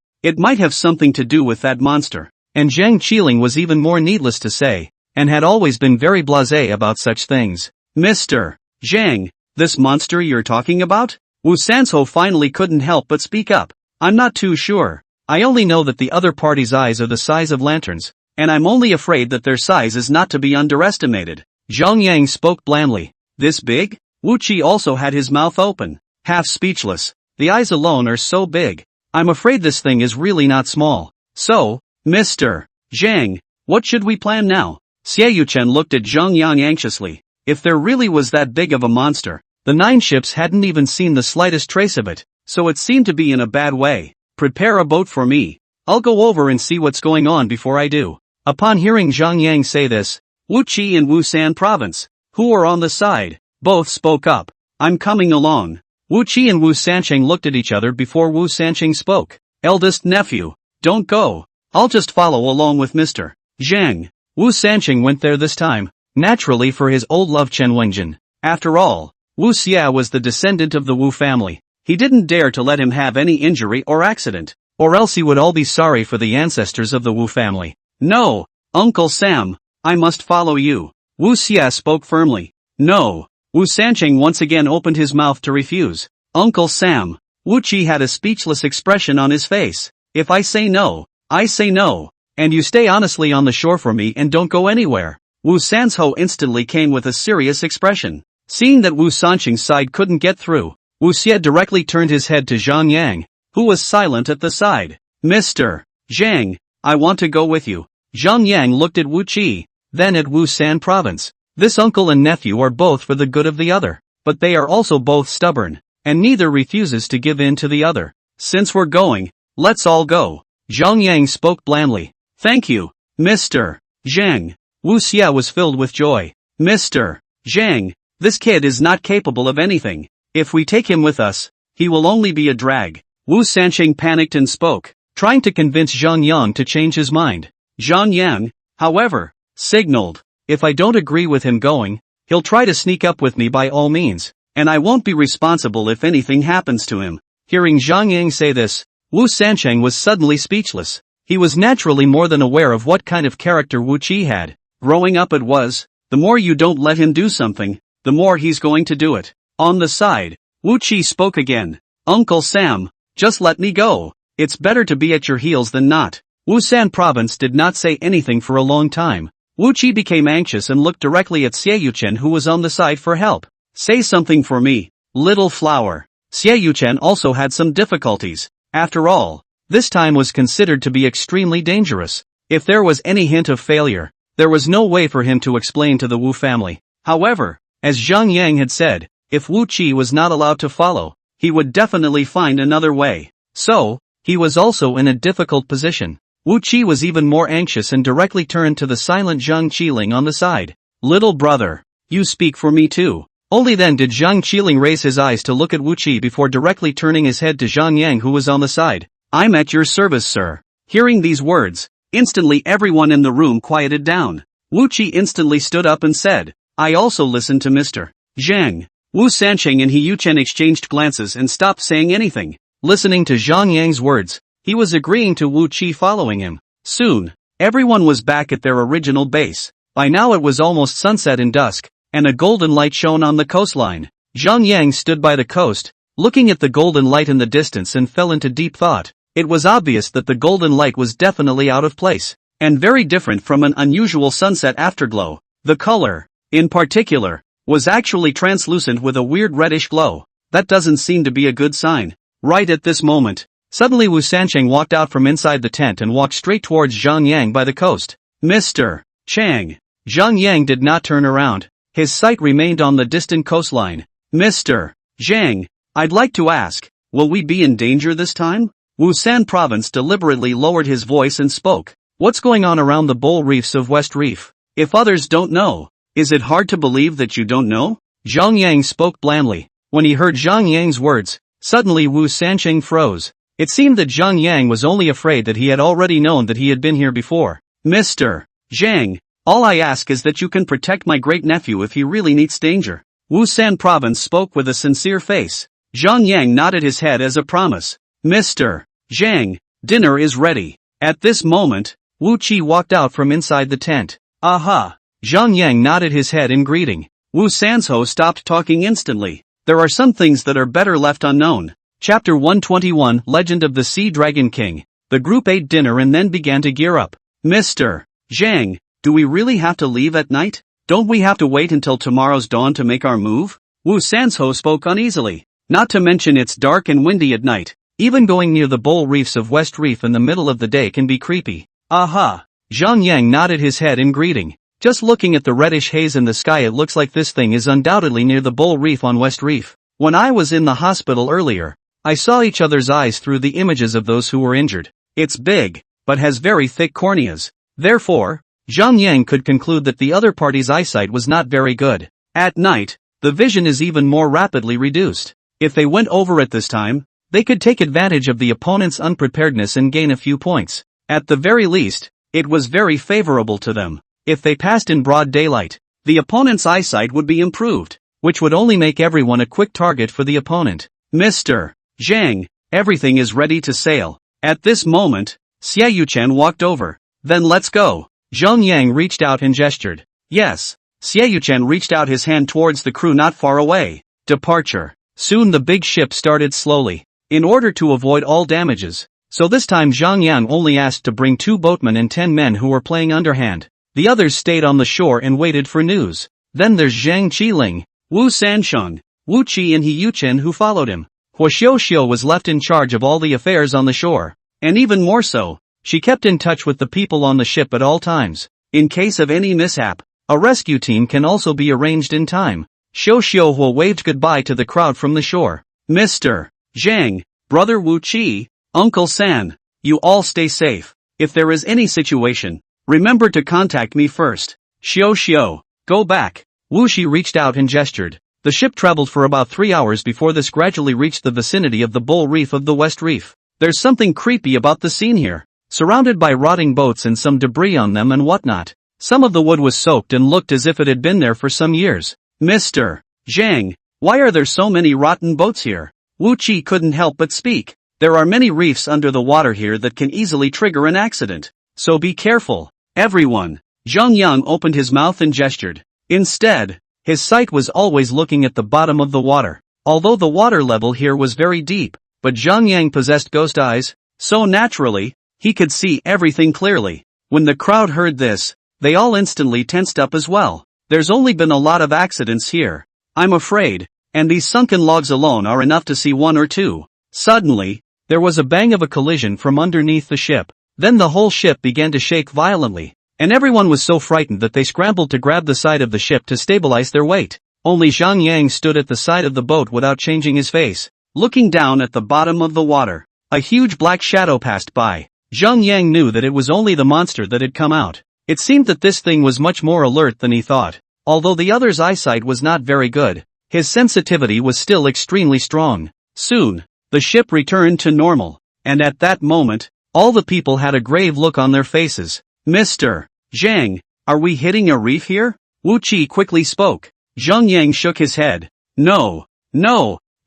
Speaker 1: it might have something to do with that monster. And Zhang Qiling was even more needless to say, and had always been very blasé about such things. Mr. Zhang, this monster you're talking about? Wu Sancho finally couldn't help but speak up. I'm not too sure. I only know that the other party's eyes are the size of lanterns, and I'm only afraid that their size is not to be underestimated. Zhang Yang spoke blandly. This big? Wu Qi also had his mouth open, half speechless. The eyes alone are so big. I'm afraid this thing is really not small. So, Mr. Zhang, what should we plan now? Xia Yuchen looked at Zhang Yang anxiously. If there really was that big of a monster, the 9 ships hadn't even seen the slightest trace of it, so it seemed to be in a bad way. Prepare a boat for me. I'll go over and see what's going on before I do. Upon hearing Zhang Yang say this, Wu Qi and Wu San province, who were on the side, both spoke up. I'm coming along. Wu Qi and Wu Sancheng looked at each other before Wu Sancheng spoke. Eldest nephew, don't go. I'll just follow along with Mr. Zhang. Wu Sancheng went there this time, naturally for his old love Chen Wengjin. After all, Wu Xia was the descendant of the Wu family. He didn't dare to let him have any injury or accident, or else he would all be sorry for the ancestors of the Wu family. No, Uncle Sam, I must follow you. Wu Xia spoke firmly. No. Wu Sancheng once again opened his mouth to refuse. Uncle Sam. Wu Qi had a speechless expression on his face. If I say no, I say no, and you stay honestly on the shore for me and don't go anywhere. Wu Sanzhou instantly came with a serious expression. Seeing that Wu Sancheng's side couldn't get through, Wu Xia directly turned his head to Zhang Yang, who was silent at the side. Mr. Zhang, I want to go with you. Zhang Yang looked at Wu Qi, then at Wu San province. This uncle and nephew are both for the good of the other, but they are also both stubborn, and neither refuses to give in to the other. Since we're going, let's all go. Zhang Yang spoke blandly. Thank you, Mr. Zhang. Wu Xia was filled with joy. Mr. Zhang, this kid is not capable of anything. If we take him with us, he will only be a drag. Wu Sancheng panicked and spoke, trying to convince Zhang Yang to change his mind. Zhang Yang, however, signaled, if I don't agree with him going, he'll try to sneak up with me by all means, and I won't be responsible if anything happens to him. Hearing Zhang Yang say this, Wu Sancheng was suddenly speechless. He was naturally more than aware of what kind of character Wu Qi had. Growing up it was, the more you don't let him do something, the more he's going to do it. On the side, Wu Qi spoke again. Uncle Sam, just let me go. It's better to be at your heels than not. Wu San province did not say anything for a long time. Wu Qi became anxious and looked directly at Xie Yuchen who was on the side for help. Say something for me, little flower. Xie Yuchen also had some difficulties. After all, this time was considered to be extremely dangerous. If there was any hint of failure, there was no way for him to explain to the Wu family. However, as Zhang Yang had said, if Wu Qi was not allowed to follow, he would definitely find another way. So, he was also in a difficult position. Wu Qi was even more anxious and directly turned to the silent Zhang Qiling on the side. Little brother, you speak for me too. Only then did Zhang Qiling raise his eyes to look at Wu Qi before directly turning his head to Zhang Yang who was on the side. I'm at your service, sir. Hearing these words, instantly everyone in the room quieted down. Wu Qi instantly stood up and said, I also listened to Mr. Zhang. Wu Sancheng and He Yuchen exchanged glances and stopped saying anything. Listening to Zhang Yang's words, he was agreeing to Wu Qi following him. Soon, everyone was back at their original base. By now it was almost sunset in dusk, and a golden light shone on the coastline. Zhang Yang stood by the coast, looking at the golden light in the distance and fell into deep thought. It was obvious that the golden light was definitely out of place, and very different from an unusual sunset afterglow. The color, in particular, was actually translucent with a weird reddish glow. That doesn't seem to be a good sign. Right at this moment, suddenly Wu Sancheng walked out from inside the tent and walked straight towards Zhang Yang by the coast. Mr. Chang. Zhang Yang did not turn around. His sight remained on the distant coastline. Mr. Zhang, I'd like to ask, will we be in danger this time? Wu San province deliberately lowered his voice and spoke. What's going on around the bowl reefs of West Reef? If others don't know, is it hard to believe that you don't know? Zhang Yang spoke blandly. When he heard Zhang Yang's words, suddenly Wu Sancheng froze. It seemed that Zhang Yang was only afraid that he had already known that he had been here before. Mr. Zhang, all I ask is that you can protect my great-nephew if he really needs danger. Wu San province spoke with a sincere face. Zhang Yang nodded his head as a promise. Mr. Zhang, dinner is ready. At this moment, Wu Qi walked out from inside the tent. Aha! Zhang Yang nodded his head in greeting. Wu Sanzhou stopped talking instantly. There are some things that are better left unknown. Chapter 121 Legend of the Sea Dragon King. The group ate dinner and then began to gear up. Mr. Zhang, do we really have to leave at night? Don't we have to wait until tomorrow's dawn to make our move? Wu Sanzhou spoke uneasily. Not to mention it's dark and windy at night. Even going near the bowl reefs of West Reef in the middle of the day can be creepy. Aha! Zhang Yang nodded his head in greeting. Just looking at the reddish haze in the sky, it looks like this thing is undoubtedly near the bowl reef on West Reef. When I was in the hospital earlier, I saw each other's eyes through the images of those who were injured. It's big, but has very thick corneas. Therefore, Zhang Yang could conclude that the other party's eyesight was not very good. At night, the vision is even more rapidly reduced. If they went over at this time, they could take advantage of the opponent's unpreparedness and gain a few points. At the very least, it was very favorable to them. If they passed in broad daylight, the opponent's eyesight would be improved, which would only make everyone a quick target for the opponent. Mr. Zhang, everything is ready to sail. At this moment, Xie Yuchen walked over. Then let's go. Zhang Yang reached out and gestured. Yes. Xie Yuchen reached out his hand towards the crew not far away. Departure. Soon the big ship started slowly, in order to avoid all damages. So this time Zhang Yang only asked to bring 2 boatmen and 10 men who were playing underhand. The others stayed on the shore and waited for news. Then there's Zhang Qiling, Wu Sansheng, Wu Qi and He Yuchen who followed him. Hua Xiuxiu was left in charge of all the affairs on the shore. And even more so, she kept in touch with the people on the ship at all times. In case of any mishap, a rescue team can also be arranged in time. Xiuxiu waved goodbye to the crowd from the shore. Mr. Zhang, Brother Wu Qi, Uncle San, you all stay safe. If there is any situation, remember to contact me first. Xiuxiu, go back. Wu Qi reached out and gestured. The ship traveled for about 3 hours before this gradually reached the vicinity of the Bull Reef of the West Reef. There's something creepy about the scene here. Surrounded by rotting boats and some debris on them and whatnot. Some of the wood was soaked and looked as if it had been there for some years. Mr. Zhang, why are there so many rotten boats here? Wu Qi couldn't help but speak. There are many reefs under the water here that can easily trigger an accident. So be careful, everyone. Zhang Yang opened his mouth and gestured. Instead, his sight was always looking at the bottom of the water. Although the water level here was very deep, but Zhang Yang possessed ghost eyes, so naturally, he could see everything clearly. When the crowd heard this, they all instantly tensed up as well. There's only been a lot of accidents here, I'm afraid, and these sunken logs alone are enough to see 1 or 2. Suddenly, there was a bang of a collision from underneath the ship. Then the whole ship began to shake violently, and everyone was so frightened that they scrambled to grab the side of the ship to stabilize their weight. Only Zhang Yang stood at the side of the boat without changing his face, looking down at the bottom of the water. A huge black shadow passed by. Zhang Yang knew that it was only the monster that had come out. It seemed that this thing was much more alert than he thought. Although the other's eyesight was not very good, his sensitivity was still extremely strong. Soon, the ship returned to normal, and at that moment, all the people had a grave look on their faces. Mr. Zhang, are we hitting a reef here? Wu Qi quickly spoke. Zhang Yang shook his head. No.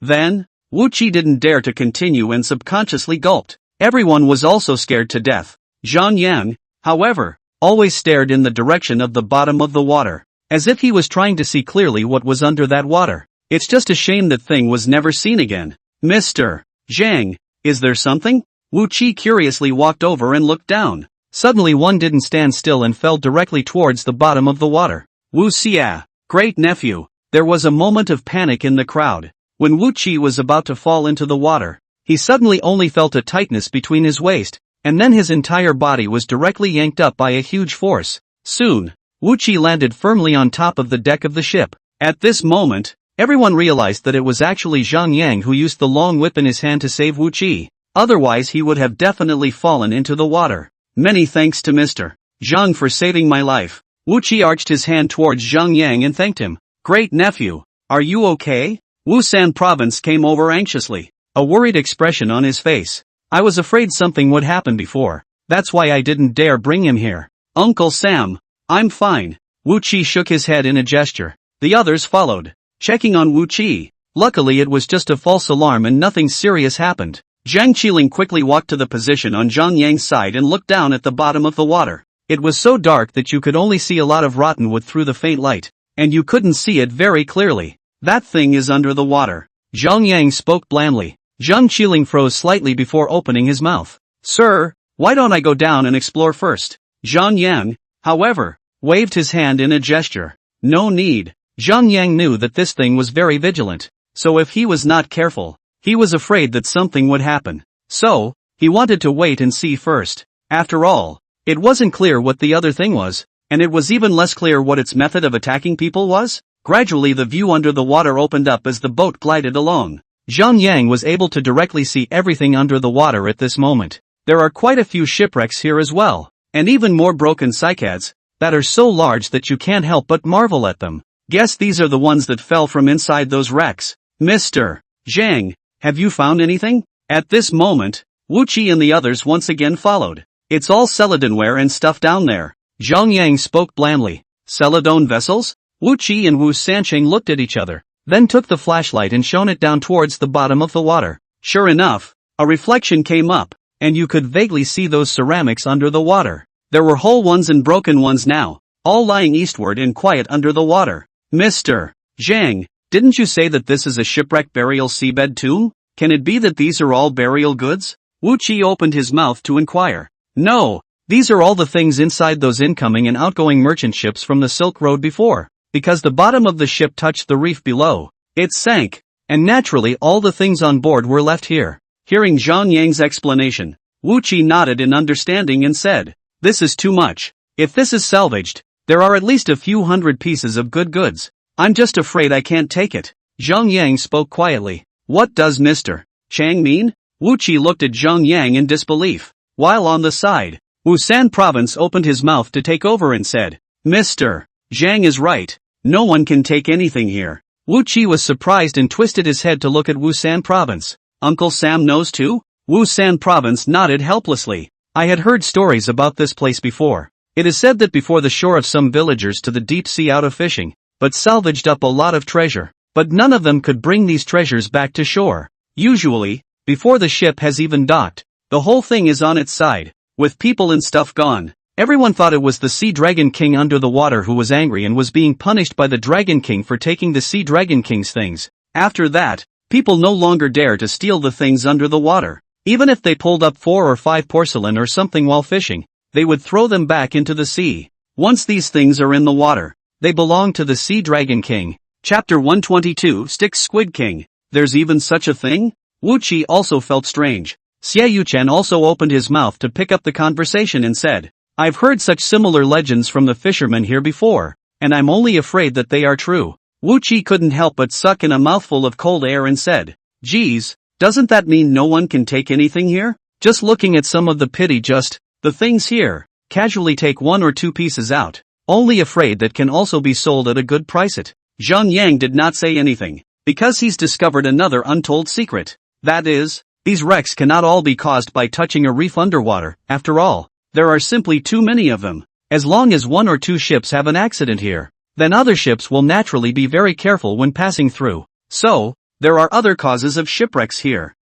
Speaker 1: Then, Wu Qi didn't dare to continue and subconsciously gulped. Everyone was also scared to death. Zhang Yang, however, always stared in the direction of the bottom of the water, as if he was trying to see clearly what was under that water. It's just a shame that thing was never seen again. Mr. Zhang, is there something? Wu Qi curiously walked over and looked down. Suddenly one didn't stand still and fell directly towards the bottom of the water. Wu Xia, great nephew. There was a moment of panic in the crowd. When Wu Qi was about to fall into the water, he suddenly only felt a tightness between his waist, and then his entire body was directly yanked up by a huge force. Soon, Wu Qi landed firmly on top of the deck of the ship. At this moment, everyone realized that it was actually Zhang Yang who used the long whip in his hand to save Wu Qi. Otherwise he would have definitely fallen into the water. Many thanks to Mr. Zhang for saving my life. Wu Qi arched his hand towards Zhang Yang and thanked him. Great nephew, are you okay? Wu San Province came over anxiously, a worried expression on his face. I was afraid something would happen before. That's why I didn't dare bring him here. Uncle Sam, I'm fine. Wu Qi shook his head in a gesture. The others followed, checking on Wu Qi. Luckily it was just a false alarm and nothing serious happened. Zhang Qiling quickly walked to the position on Zhang Yang's side and looked down at the bottom of the water. It was so dark that you could only see a lot of rotten wood through the faint light, and you couldn't see it very clearly. That thing is under the water. Zhang Yang spoke blandly. Zhang Qiling froze slightly before opening his mouth. Sir, why don't I go down and explore first? Zhang Yang, however, waved his hand in a gesture. No need. Zhang Yang knew that this thing was very vigilant, so if he was not careful, he was afraid that something would happen. So, he wanted to wait and see first. After all, it wasn't clear what the other thing was, and it was even less clear what its method of attacking people was. Gradually the view under the water opened up as the boat glided along. Zhang Yang was able to directly see everything under the water at this moment. There are quite a few shipwrecks here as well, and even more broken cycads, that are so large that you can't help but marvel at them. Guess these are the ones that fell from inside those wrecks. Mr. Zhang, have you found anything? At this moment, Wu Qi and the others once again followed. It's all celadonware and stuff down there. Zhang Yang spoke blandly. Celadon vessels? Wu Qi and Wu Sancheng looked at each other, then took the flashlight and shone it down towards the bottom of the water. Sure enough, a reflection came up, and you could vaguely see those ceramics under the water. There were whole ones and broken ones now, all lying eastward and quiet under the water. Mr. Zhang, didn't you say that this is a shipwreck burial seabed tomb? Can it be that these are all burial goods? Wu Qi opened his mouth to inquire. No, these are all the things inside those incoming and outgoing merchant ships from the Silk Road before. Because the bottom of the ship touched the reef below, it sank, and naturally all the things on board were left here. Hearing Zhang Yang's explanation, Wu Qi nodded in understanding and said, "This is too much. If this is salvaged, there are at least a few hundred pieces of good goods. I'm just afraid I can't take it." Zhang Yang spoke quietly. What does Mr. Chang mean? Wu Qi looked at Zhang Yang in disbelief. While on the side, Wusan Province opened his mouth to take over and said, Mr. Zhang is right. No one can take anything here. Wu Qi was surprised and twisted his head to look at Wusan Province. Uncle Sam knows too? Wusan Province nodded helplessly. I had heard stories about this place before. It is said that before the shore of some villagers to the deep sea out of fishing, but salvaged up a lot of treasure. But none of them could bring these treasures back to shore. Usually, before the ship has even docked, the whole thing is on its side, with people and stuff gone. Everyone thought it was the Sea Dragon King under the water who was angry and was being punished by the Dragon King for taking the Sea Dragon King's things. After that, people no longer dare to steal the things under the water. Even if they pulled up 4 or 5 porcelain or something while fishing, they would throw them back into the sea. Once these things are in the water, they belong to the Sea Dragon King. Chapter 122 Styx Squid King. There's even such a thing? Wu Qi also felt strange. Xie Yuchen also opened his mouth to pick up the conversation and said, I've heard such similar legends from the fishermen here before, and I'm only afraid that they are true. Wu Qi couldn't help but suck in a mouthful of cold air and said, Geez, doesn't that mean no one can take anything here? Just looking at some of the the things here, casually take 1 or 2 pieces out, only afraid that can also be sold at a good price. Zhang Yang did not say anything, because he's discovered another untold secret. That is, these wrecks cannot all be caused by touching a reef underwater. After all, there are simply too many of them. As long as 1 or 2 ships have an accident here, then other ships will naturally be very careful when passing through. So, there are other causes of shipwrecks here.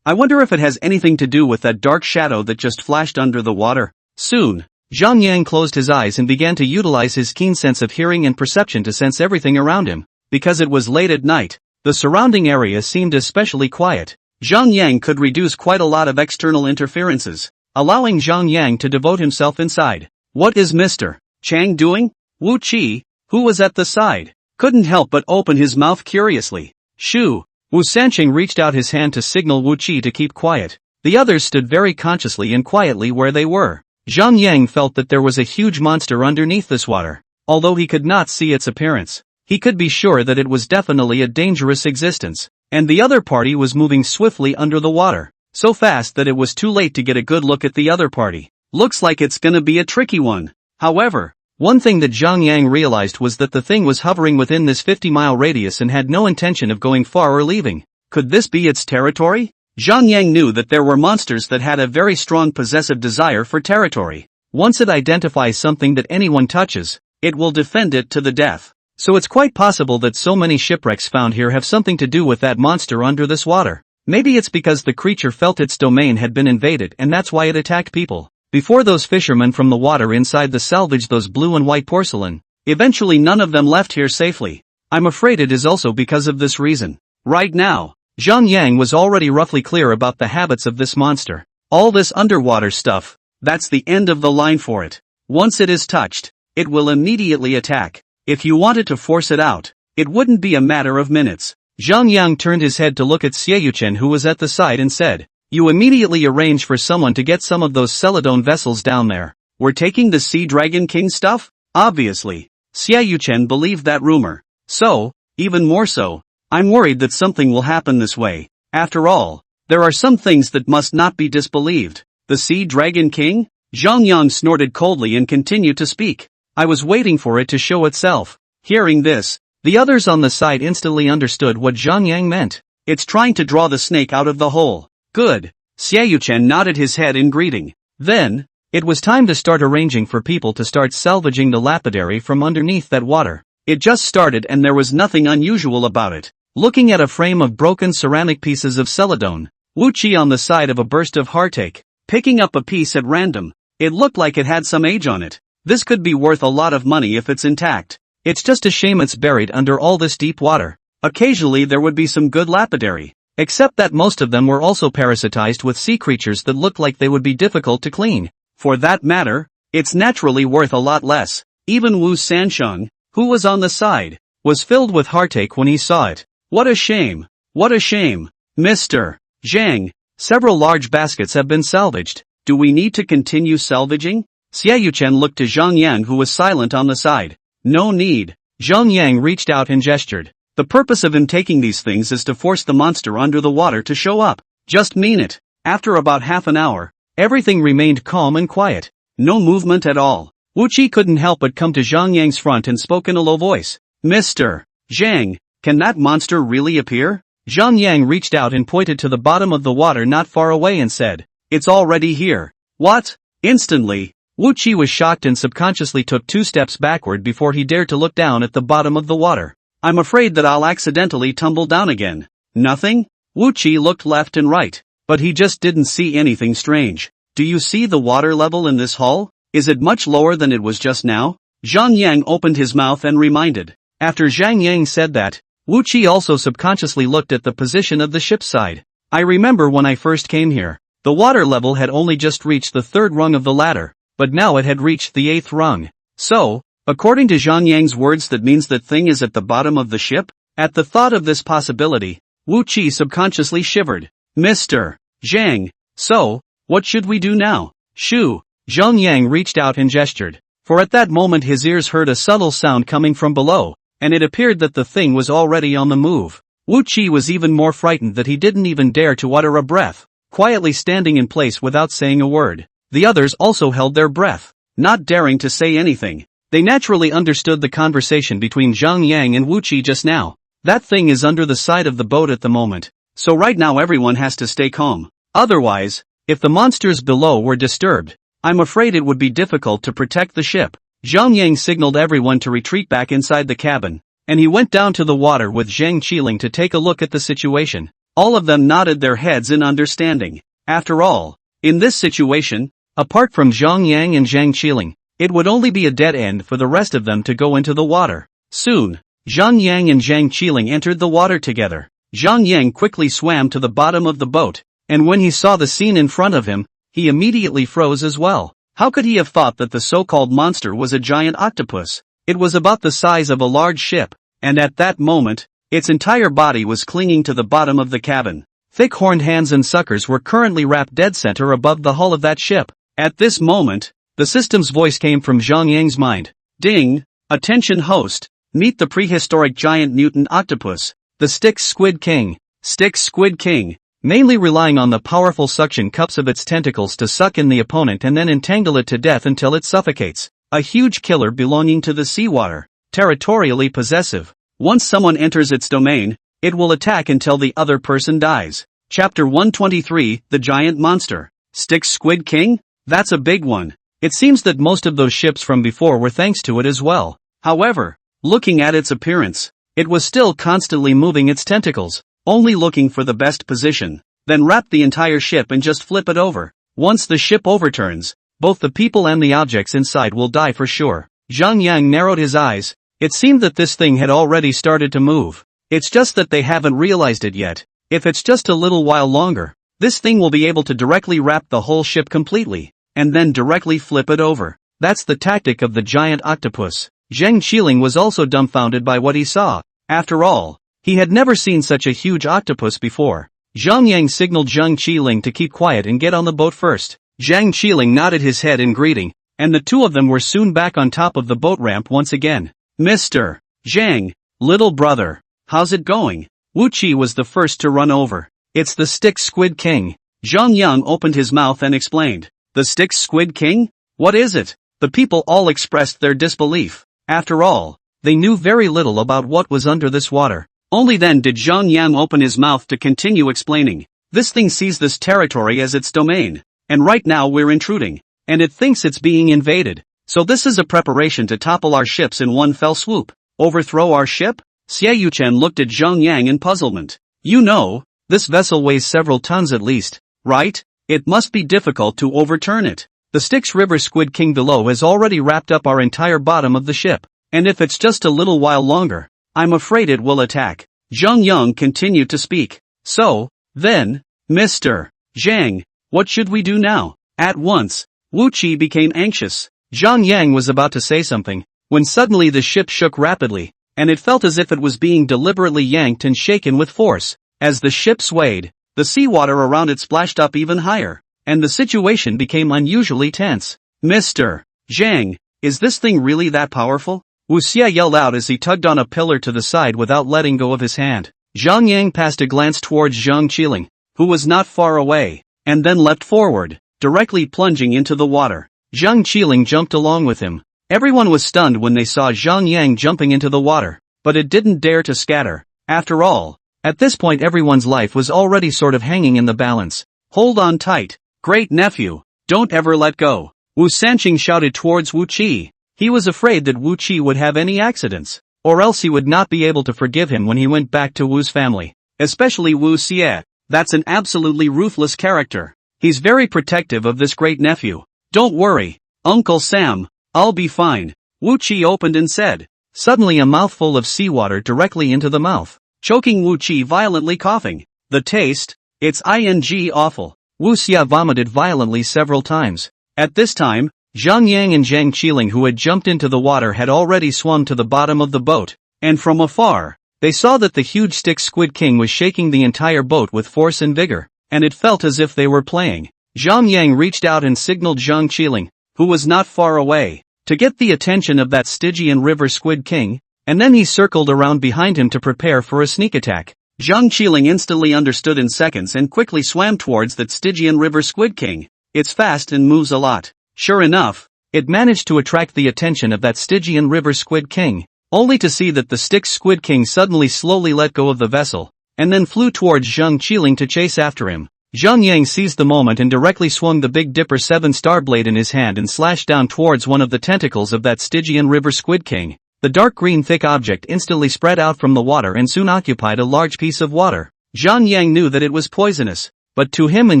Speaker 1: I wonder if it has anything to do with that dark shadow that just flashed under the water. Soon, Zhang Yang closed his eyes and began to utilize his keen sense of hearing and perception to sense everything around him. Because it was late at night, the surrounding area seemed especially quiet. Zhang Yang could reduce quite a lot of external interferences, allowing Zhang Yang to devote himself inside. What is Mr. Chang doing? Wu Qi, who was at the side, couldn't help but open his mouth curiously. Shoo! Wu Sancheng reached out his hand to signal Wu Qi to keep quiet. The others stood very consciously and quietly where they were. Zhang Yang felt that there was a huge monster underneath this water. Although he could not see its appearance, he could be sure that it was definitely a dangerous existence. And the other party was moving swiftly under the water, so fast that it was too late to get a good look at the other party. Looks like it's gonna be a tricky one. However, one thing that Zhang Yang realized was that the thing was hovering within this 50-mile radius and had no intention of going far or leaving. Could this be its territory? Zhang Yang knew that there were monsters that had a very strong possessive desire for territory. Once it identifies something that anyone touches, it will defend it to the death. So it's quite possible that so many shipwrecks found here have something to do with that monster under this water. Maybe it's because the creature felt its domain had been invaded and that's why it attacked people. Before those fishermen from the water inside the salvaged those blue and white porcelain, eventually none of them left here safely. I'm afraid it is also because of this reason. Right now, Zhang Yang was already roughly clear about the habits of this monster. All this underwater stuff, that's the end of the line for it. Once it is touched, it will immediately attack. If you wanted to force it out, it wouldn't be a matter of minutes. Zhang Yang turned his head to look at Xie Yuchen who was at the side and said, You immediately arrange for someone to get some of those Celadon vessels down there. We're taking the Sea Dragon King stuff? Obviously. Xie Yuchen believed that rumor. So, even more so, I'm worried that something will happen this way. After all, there are some things that must not be disbelieved. The Sea Dragon King? Zhang Yang snorted coldly and continued to speak. I was waiting for it to show itself. Hearing this, the others on the side instantly understood what Zhang Yang meant. It's trying to draw the snake out of the hole. Good. Xiaoyuchen nodded his head in greeting. Then, it was time to start arranging for people to start salvaging the lapidary from underneath that water. It just started and there was nothing unusual about it. Looking at a frame of broken ceramic pieces of celadone, Wu Qi on the side of a burst of heartache, picking up a piece at random. It looked like it had some age on it. This could be worth a lot of money if it's intact. It's just a shame it's buried under all this deep water. Occasionally there would be some good lapidary, except that most of them were also parasitized with sea creatures that looked like they would be difficult to clean. For that matter, it's naturally worth a lot less. Even Wu Sansheng, who was on the side, was filled with heartache when he saw it. What a shame! What a shame! Mr. Zhang, several large baskets have been salvaged. Do we need to continue salvaging? Xiaoyuchen looked to Zhang Yang who was silent on the side. No need. Zhang Yang reached out and gestured. The purpose of him taking these things is to force the monster under the water to show up. Just mean it. After about half an hour, everything remained calm and quiet. No movement at all. Wu Qi couldn't help but come to Zhang Yang's front and spoke in a low voice. Mr. Zhang, can that monster really appear? Zhang Yang reached out and pointed to the bottom of the water not far away and said, It's already here. What? Instantly, Wu Qi was shocked and subconsciously took 2 steps backward before he dared to look down at the bottom of the water. I'm afraid that I'll accidentally tumble down again. Nothing? Wu Qi looked left and right, but he just didn't see anything strange. Do you see the water level in this hall? Is it much lower than it was just now? Zhang Yang opened his mouth and reminded. After Zhang Yang said that, Wu Qi also subconsciously looked at the position of the ship's side. I remember when I first came here, the water level had only just reached the 3rd rung of the ladder, but now it had reached the 8th rung. So, according to Zhang Yang's words, that means that thing is at the bottom of the ship? At the thought of this possibility, Wu Qi subconsciously shivered. Mr. Zhang, so, what should we do now? Shoo! Zhang Yang reached out and gestured, for at that moment his ears heard a subtle sound coming from below, and it appeared that the thing was already on the move. Wu Qi was even more frightened that he didn't even dare to utter a breath, quietly standing in place without saying a word. The others also held their breath, not daring to say anything. They naturally understood the conversation between Zhang Yang and Wu Qi just now. That thing is under the side of the boat at the moment, so right now everyone has to stay calm. Otherwise, if the monsters below were disturbed, I'm afraid it would be difficult to protect the ship. Zhang Yang signaled everyone to retreat back inside the cabin, and he went down to the water with Zhang Qiling to take a look at the situation. All of them nodded their heads in understanding. After all, in this situation, apart from Zhang Yang and Zhang Qiling, it would only be a dead end for the rest of them to go into the water. Soon, Zhang Yang and Zhang Qiling entered the water together. Zhang Yang quickly swam to the bottom of the boat, and when he saw the scene in front of him, he immediately froze as well. How could he have thought that the so-called monster was a giant octopus? It was about the size of a large ship, and at that moment, its entire body was clinging to the bottom of the cabin. Thick-horned hands and suckers were currently wrapped dead center above the hull of that ship. At this moment, the system's voice came from Zhang Yang's mind. Ding! Attention host! Meet the prehistoric giant mutant octopus, the Styx Squid King. Styx Squid King, mainly relying on the powerful suction cups of its tentacles to suck in the opponent and then entangle it to death until it suffocates. A huge killer belonging to the seawater, territorially possessive. Once someone enters its domain, it will attack until the other person dies. Chapter 123, The Giant Monster. Styx Squid King? That's a big one. It seems that most of those ships from before were thanks to it as well. However, looking at its appearance, it was still constantly moving its tentacles, only looking for the best position, then wrap the entire ship and just flip it over. Once the ship overturns, both the people and the objects inside will die for sure. Zhang Yang narrowed his eyes. It seemed that this thing had already started to move. It's just that they haven't realized it yet. If it's just a little while longer, this thing will be able to directly wrap the whole ship completely, and then directly flip it over. That's the tactic of the giant octopus. Zhang Qiling was also dumbfounded by what he saw. After all, he had never seen such a huge octopus before. Zhang Yang signaled Zhang Qiling to keep quiet and get on the boat first. Zhang Qiling nodded his head in greeting, and the two of them were soon back on top of the boat ramp once again. Mr. Zhang, little brother, how's it going? Wu Qi was the first to run over. It's the Stick Squid King. Zhang Yang opened his mouth and explained. The Stick Squid King? What is it? The people all expressed their disbelief. After all, they knew very little about what was under this water. Only then did Zhang Yang open his mouth to continue explaining. This thing sees this territory as its domain. And right now we're intruding. And it thinks it's being invaded. So this is a preparation to topple our ships in one fell swoop. Overthrow our ship? Xie Yuchen looked at Zhang Yang in puzzlement. You know, this vessel weighs several tons at least, right? It must be difficult to overturn it. The Styx River Squid King below has already wrapped up our entire bottom of the ship. And if it's just a little while longer, I'm afraid it will attack. Zhang Yang continued to speak. So, then, Mr. Zhang, what should we do now? At once, Wu Qi became anxious. Zhang Yang was about to say something, when suddenly the ship shook rapidly, and it felt as if it was being deliberately yanked and shaken with force. As the ship swayed, the seawater around it splashed up even higher, and the situation became unusually tense. Mr. Zhang, is this thing really that powerful? Wu Xia yelled out as he tugged on a pillar to the side without letting go of his hand. Zhang Yang passed a glance towards Zhang Qiling, who was not far away, and then leapt forward, directly plunging into the water. Zhang Qiling jumped along with him. Everyone was stunned when they saw Zhang Yang jumping into the water, but it didn't dare to scatter. After all, at this point everyone's life was already sort of hanging in the balance. Hold on tight, great nephew, don't ever let go. Wu Sanqing shouted towards Wu Qi. He was afraid that Wu Qi would have any accidents, or else he would not be able to forgive him when he went back to Wu's family. Especially Wu Xie. That's an absolutely ruthless character. He's very protective of this great nephew. Don't worry, Uncle Sam, I'll be fine. Wu Qi opened and said. Suddenly a mouthful of seawater directly into the mouth, choking Wu Qi violently coughing. The taste? It's awful. Wu Xia vomited violently several times. At this time, Zhang Yang and Zhang Qiling, who had jumped into the water, had already swum to the bottom of the boat, and from afar, they saw that the huge Stick Squid King was shaking the entire boat with force and vigor, and it felt as if they were playing. Zhang Yang reached out and signaled Zhang Qiling, who was not far away, to get the attention of that Stygian River Squid King, and then he circled around behind him to prepare for a sneak attack. Zhang Qiling instantly understood in seconds and quickly swam towards that Stygian River Squid King. It's fast and moves a lot. Sure enough, it managed to attract the attention of that Stygian River Squid King, only to see that the Styx Squid King suddenly slowly let go of the vessel, and then flew towards Zhang Qiling to chase after him. Zhang Yang seized the moment and directly swung the Big Dipper 7-star blade in his hand and slashed down towards one of the tentacles of that Stygian River Squid King. The dark green thick object instantly spread out from the water and soon occupied a large piece of water. Zhang Yang knew that it was poisonous, but to him and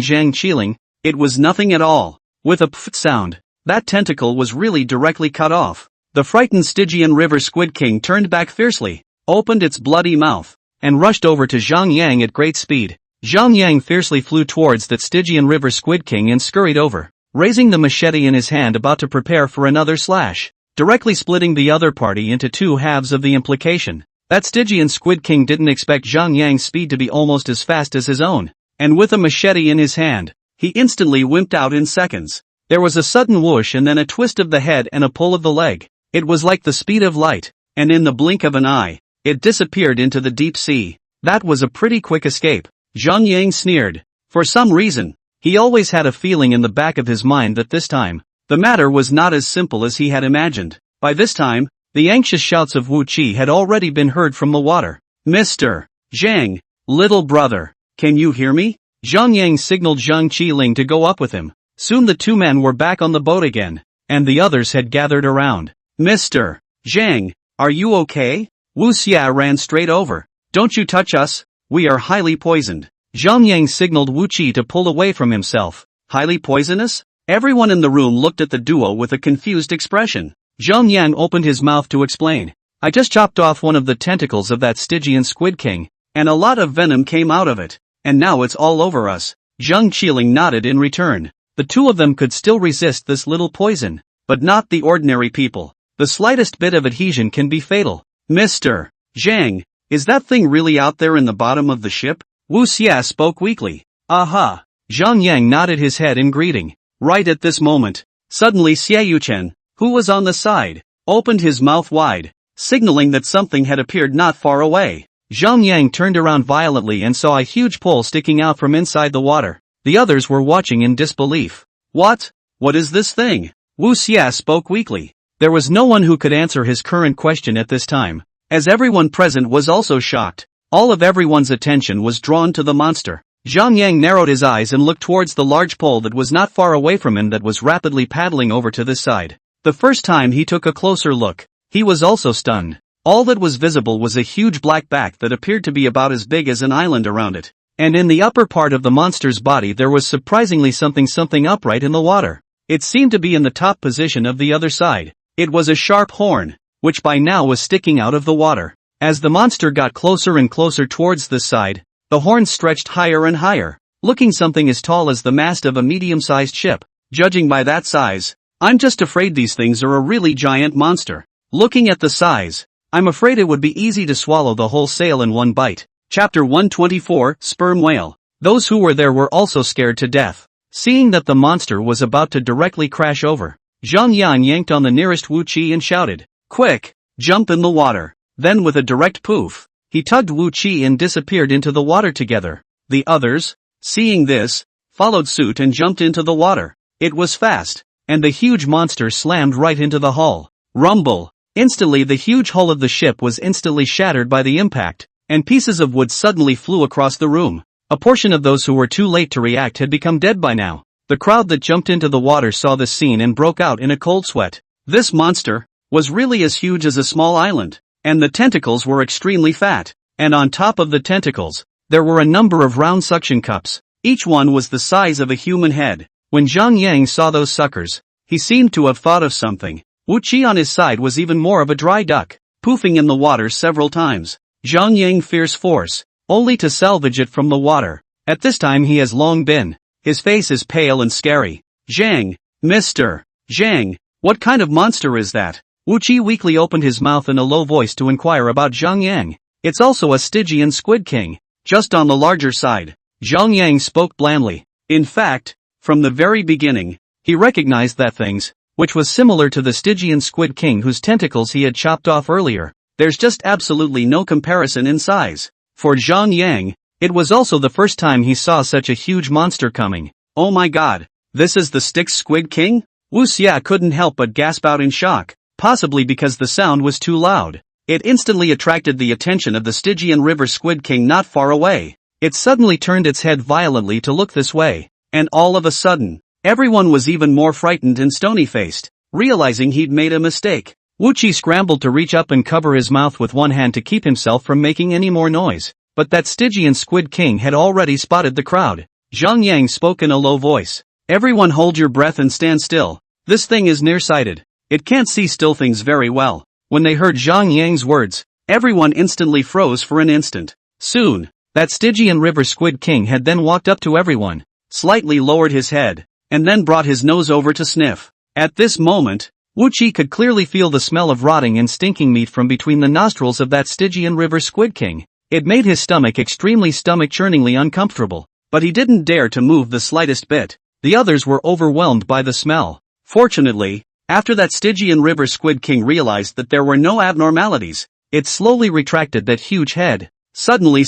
Speaker 1: Zhang Qiling, it was nothing at all. With a pfft sound, that tentacle was really directly cut off. The frightened Stygian River Squid King turned back fiercely, opened its bloody mouth, and rushed over to Zhang Yang at great speed. Zhang Yang fiercely flew towards that Stygian River Squid King and scurried over, raising the machete in his hand about to prepare for another slash, directly splitting the other party into two halves of the implication. That Stygian Squid King didn't expect Zhang Yang's speed to be almost as fast as his own, and with a machete in his hand, he instantly wimped out in seconds. There was a sudden whoosh and then a twist of the head and a pull of the leg. It was like the speed of light, and in the blink of an eye, it disappeared into the deep sea. That was a pretty quick escape. Zhang Yang sneered. For some reason, he always had a feeling in the back of his mind that this time, the matter was not as simple as he had imagined. By this time, the anxious shouts of Wu Qi had already been heard from the water. Mr. Zhang, little brother, can you hear me? Zhang Yang signaled Zhang Qiling to go up with him. Soon the two men were back on the boat again, and the others had gathered around. Mr. Zhang, are you okay? Wu Xia ran straight over. Don't you touch us, we are highly poisoned. Zhang Yang signaled Wu Qi to pull away from himself. Highly poisonous? Everyone in the room looked at the duo with a confused expression. Zhang Yang opened his mouth to explain. I just chopped off one of the tentacles of that Stygian Squid King, and a lot of venom came out of it, and now it's all over us. Zhang Qiling nodded in return. The two of them could still resist this little poison, but not the ordinary people. The slightest bit of adhesion can be fatal. Mr. Zhang, is that thing really out there in the bottom of the ship? Wu Xia spoke weakly. Aha! Zhang Yang nodded his head in greeting. Right at this moment, suddenly Xie Yuchen, who was on the side, opened his mouth wide, signaling that something had appeared not far away. Zhang Yang turned around violently and saw a huge pole sticking out from inside the water. The others were watching in disbelief. What? What is this thing? Wu Xia spoke weakly. There was no one who could answer his current question at this time, as everyone present was also shocked. All of everyone's attention was drawn to the monster. Zhang Yang narrowed his eyes and looked towards the large pole that was not far away from him that was rapidly paddling over to this side. The first time he took a closer look, he was also stunned. All that was visible was a huge black back that appeared to be about as big as an island around it. And in the upper part of the monster's body there was surprisingly something upright in the water. It seemed to be in the top position of the other side. It was a sharp horn, which by now was sticking out of the water. As the monster got closer and closer towards this side, the horn stretched higher and higher, looking something as tall as the mast of a medium-sized ship. Judging by that size, I'm just afraid these things are a really giant monster. Looking at the size, I'm afraid it would be easy to swallow the whole sail in one bite. Chapter 124, Sperm Whale. Those who were there were also scared to death. Seeing that the monster was about to directly crash over, Zhang Yang yanked on the nearest Wu Qi and shouted, "Quick! Jump in the water!" Then with a direct poof, he tugged Wu Qi and disappeared into the water together. The others, seeing this, followed suit and jumped into the water. It was fast, and the huge monster slammed right into the hull. Rumble! Instantly the huge hull of the ship was instantly shattered by the impact, and pieces of wood suddenly flew across the room. A portion of those who were too late to react had become dead by now. The crowd that jumped into the water saw this scene and broke out in a cold sweat. This monster was really as huge as a small island, and the tentacles were extremely fat. And on top of the tentacles, there were a number of round suction cups. Each one was the size of a human head. When Zhang Yang saw those suckers, he seemed to have thought of something. Wu Qi on his side was even more of a dry duck, poofing in the water several times. Zhang Yang fierce force, only to salvage it from the water. At this time he has long been. His face is pale and scary. Zhang, Mr. Zhang, what kind of monster is that? Wu Qi weakly opened his mouth in a low voice to inquire about Zhang Yang. It's also a Stygian Squid King, just on the larger side. Zhang Yang spoke blandly. In fact, from the very beginning, he recognized that things, which was similar to the Stygian Squid King whose tentacles he had chopped off earlier. There's just absolutely no comparison in size. For Zhang Yang, it was also the first time he saw such a huge monster coming. Oh my god, this is the Styx Squid King? Wu Xia couldn't help but gasp out in shock, possibly because the sound was too loud. It instantly attracted the attention of the Stygian River Squid King not far away. It suddenly turned its head violently to look this way, and all of a sudden, everyone was even more frightened and stony-faced, realizing he'd made a mistake. Wu Qi scrambled to reach up and cover his mouth with one hand to keep himself from making any more noise, but that Stygian Squid King had already spotted the crowd. Zhang Yang spoke in a low voice. Everyone hold your breath and stand still. This thing is nearsighted. It can't see still things very well. When they heard Zhang Yang's words, everyone instantly froze for an instant. Soon, that Stygian River Squid King had then walked up to everyone, slightly lowered his head, and then brought his nose over to sniff. At this moment, Wu Qi could clearly feel the smell of rotting and stinking meat from between the nostrils of that Stygian River Squid King. It made his stomach extremely stomach-churningly uncomfortable, but he didn't dare to move the slightest bit. The others were overwhelmed by the smell. Fortunately, after that Stygian River Squid King realized that there were no abnormalities, it slowly retracted that huge head. Suddenly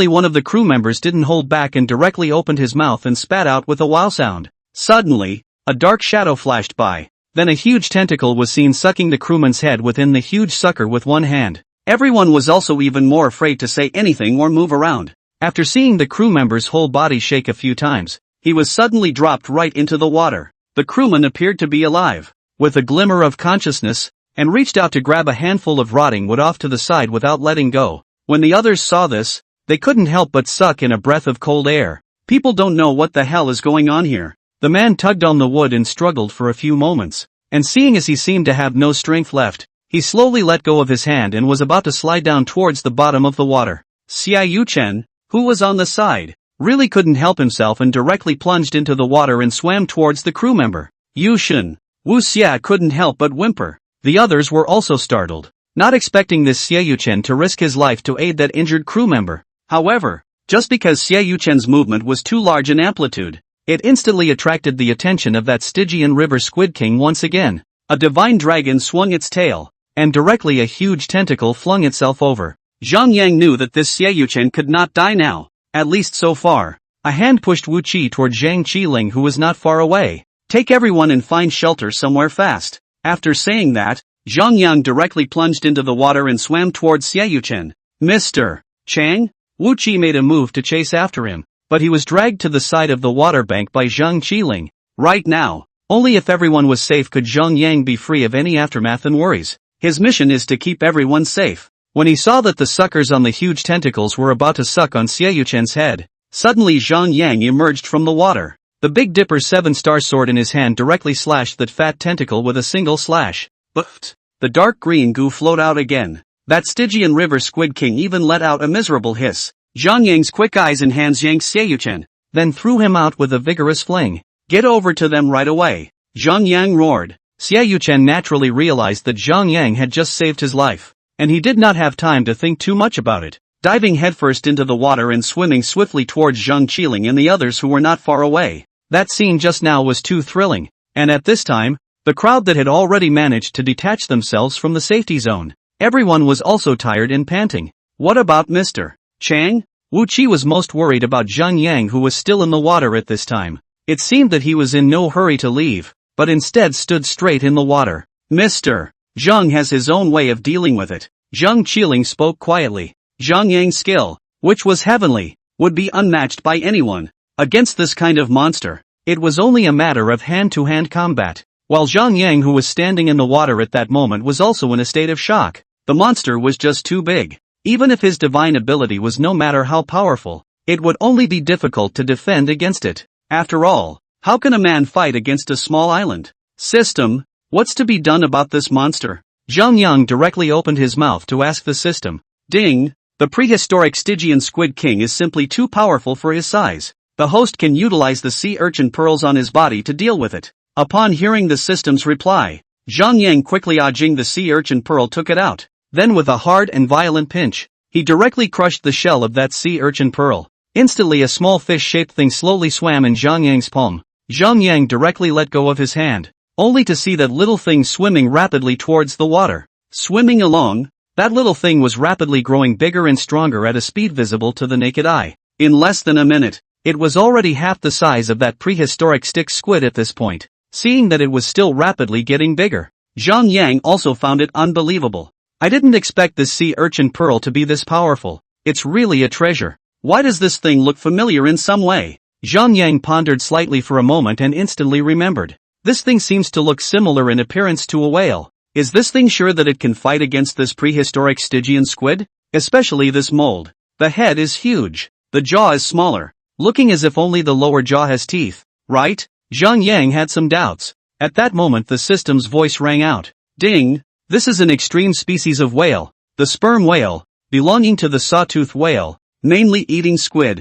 Speaker 1: one of the crew members didn't hold back and directly opened his mouth and spat out with a wow sound. Suddenly, a dark shadow flashed by. Then a huge tentacle was seen sucking the crewman's head within the huge sucker with one hand. Everyone was also even more afraid to say anything or move around. After seeing the crew member's whole body shake a few times, he was suddenly dropped right into the water. The crewman appeared to be alive, with a glimmer of consciousness, and reached out to grab a handful of rotting wood off to the side without letting go. When the others saw this, they couldn't help but suck in a breath of cold air. People don't know what the hell is going on here. The man tugged on the wood and struggled for a few moments, and seeing as he seemed to have no strength left, he slowly let go of his hand and was about to slide down towards the bottom of the water. Xia Yuchen, who was on the side, really couldn't help himself and directly plunged into the water and swam towards the crew member. Yushin. Wu Xia couldn't help but whimper. The others were also startled, not expecting this Xia Yuchen to risk his life to aid that injured crew member. However, just because Xia Yuchen's movement was too large in amplitude, it instantly attracted the attention of that Stygian River Squid King once again. A divine dragon swung its tail, and directly a huge tentacle flung itself over Zhang Yang knew that this Xiaoyuchen could not die now, at least so far. A hand pushed Wu Qi toward Zhang Qiling, who was not far away. Take everyone and find shelter somewhere fast. After saying that, Zhang Yang directly plunged into the water and swam towards Xiaoyuchen. Mr. Chang? Wu Qi made a move to chase after him, but he was dragged to the side of the water bank by Zhang Qiling. Right now, only if everyone was safe could Zhang Yang be free of any aftermath and worries. His mission is to keep everyone safe. When he saw that the suckers on the huge tentacles were about to suck on Xiaoyuchen's head, suddenly Zhang Yang emerged from the water. The Big Dipper 7-star sword in his hand directly slashed that fat tentacle with a single slash. But the dark green goo flowed out again. That Stygian river squid king even let out a miserable hiss. Zhang Yang's quick eyes and hands yanked Xiaoyuchen, then threw him out with a vigorous fling. Get over to them right away, Zhang Yang roared. Xiaoyuchen naturally realized that Zhang Yang had just saved his life, and he did not have time to think too much about it. Diving headfirst into the water and swimming swiftly towards Zhang Qiling and the others who were not far away. That scene just now was too thrilling, and at this time, the crowd that had already managed to detach themselves from the safety zone. Everyone was also tired and panting. What about Mr. Chang? Wu Qi was most worried about Zhang Yang, who was still in the water at this time. It seemed that he was in no hurry to leave, but instead stood straight in the water. Mr. Zhang has his own way of dealing with it. Zhang Qiling spoke quietly. Zhang Yang's skill, which was heavenly, would be unmatched by anyone. Against this kind of monster, it was only a matter of hand-to-hand combat. While Zhang Yang, who was standing in the water at that moment, was also in a state of shock. The monster was just too big. Even if his divine ability was no matter how powerful, it would only be difficult to defend against it. After all, how can a man fight against a small island? System, what's to be done about this monster? Zhang Yang directly opened his mouth to ask the system. Ding! The prehistoric Stygian squid king is simply too powerful for his size. The host can utilize the sea urchin pearls on his body to deal with it. Upon hearing the system's reply, Zhang Yang quickly ajing the sea urchin pearl took it out. Then with a hard and violent pinch, he directly crushed the shell of that sea urchin pearl. Instantly a small fish-shaped thing slowly swam in Zhang Yang's palm. Zhang Yang directly let go of his hand, only to see that little thing swimming rapidly towards the water. Swimming along, that little thing was rapidly growing bigger and stronger at a speed visible to the naked eye. In less than a minute, it was already half the size of that prehistoric stick squid at this point. Seeing that it was still rapidly getting bigger, Zhang Yang also found it unbelievable. I didn't expect this sea urchin pearl to be this powerful. It's really a treasure. Why does this thing look familiar in some way? Zhang Yang pondered slightly for a moment and instantly remembered. This thing seems to look similar in appearance to a whale. Is this thing sure that it can fight against this prehistoric Stygian squid? Especially this mold. The head is huge. The jaw is smaller, looking as if only the lower jaw has teeth, right? Zhang Yang had some doubts. At that moment the system's voice rang out. Ding! This is an extreme species of whale, the sperm whale, belonging to the sawtooth whale, mainly eating squid.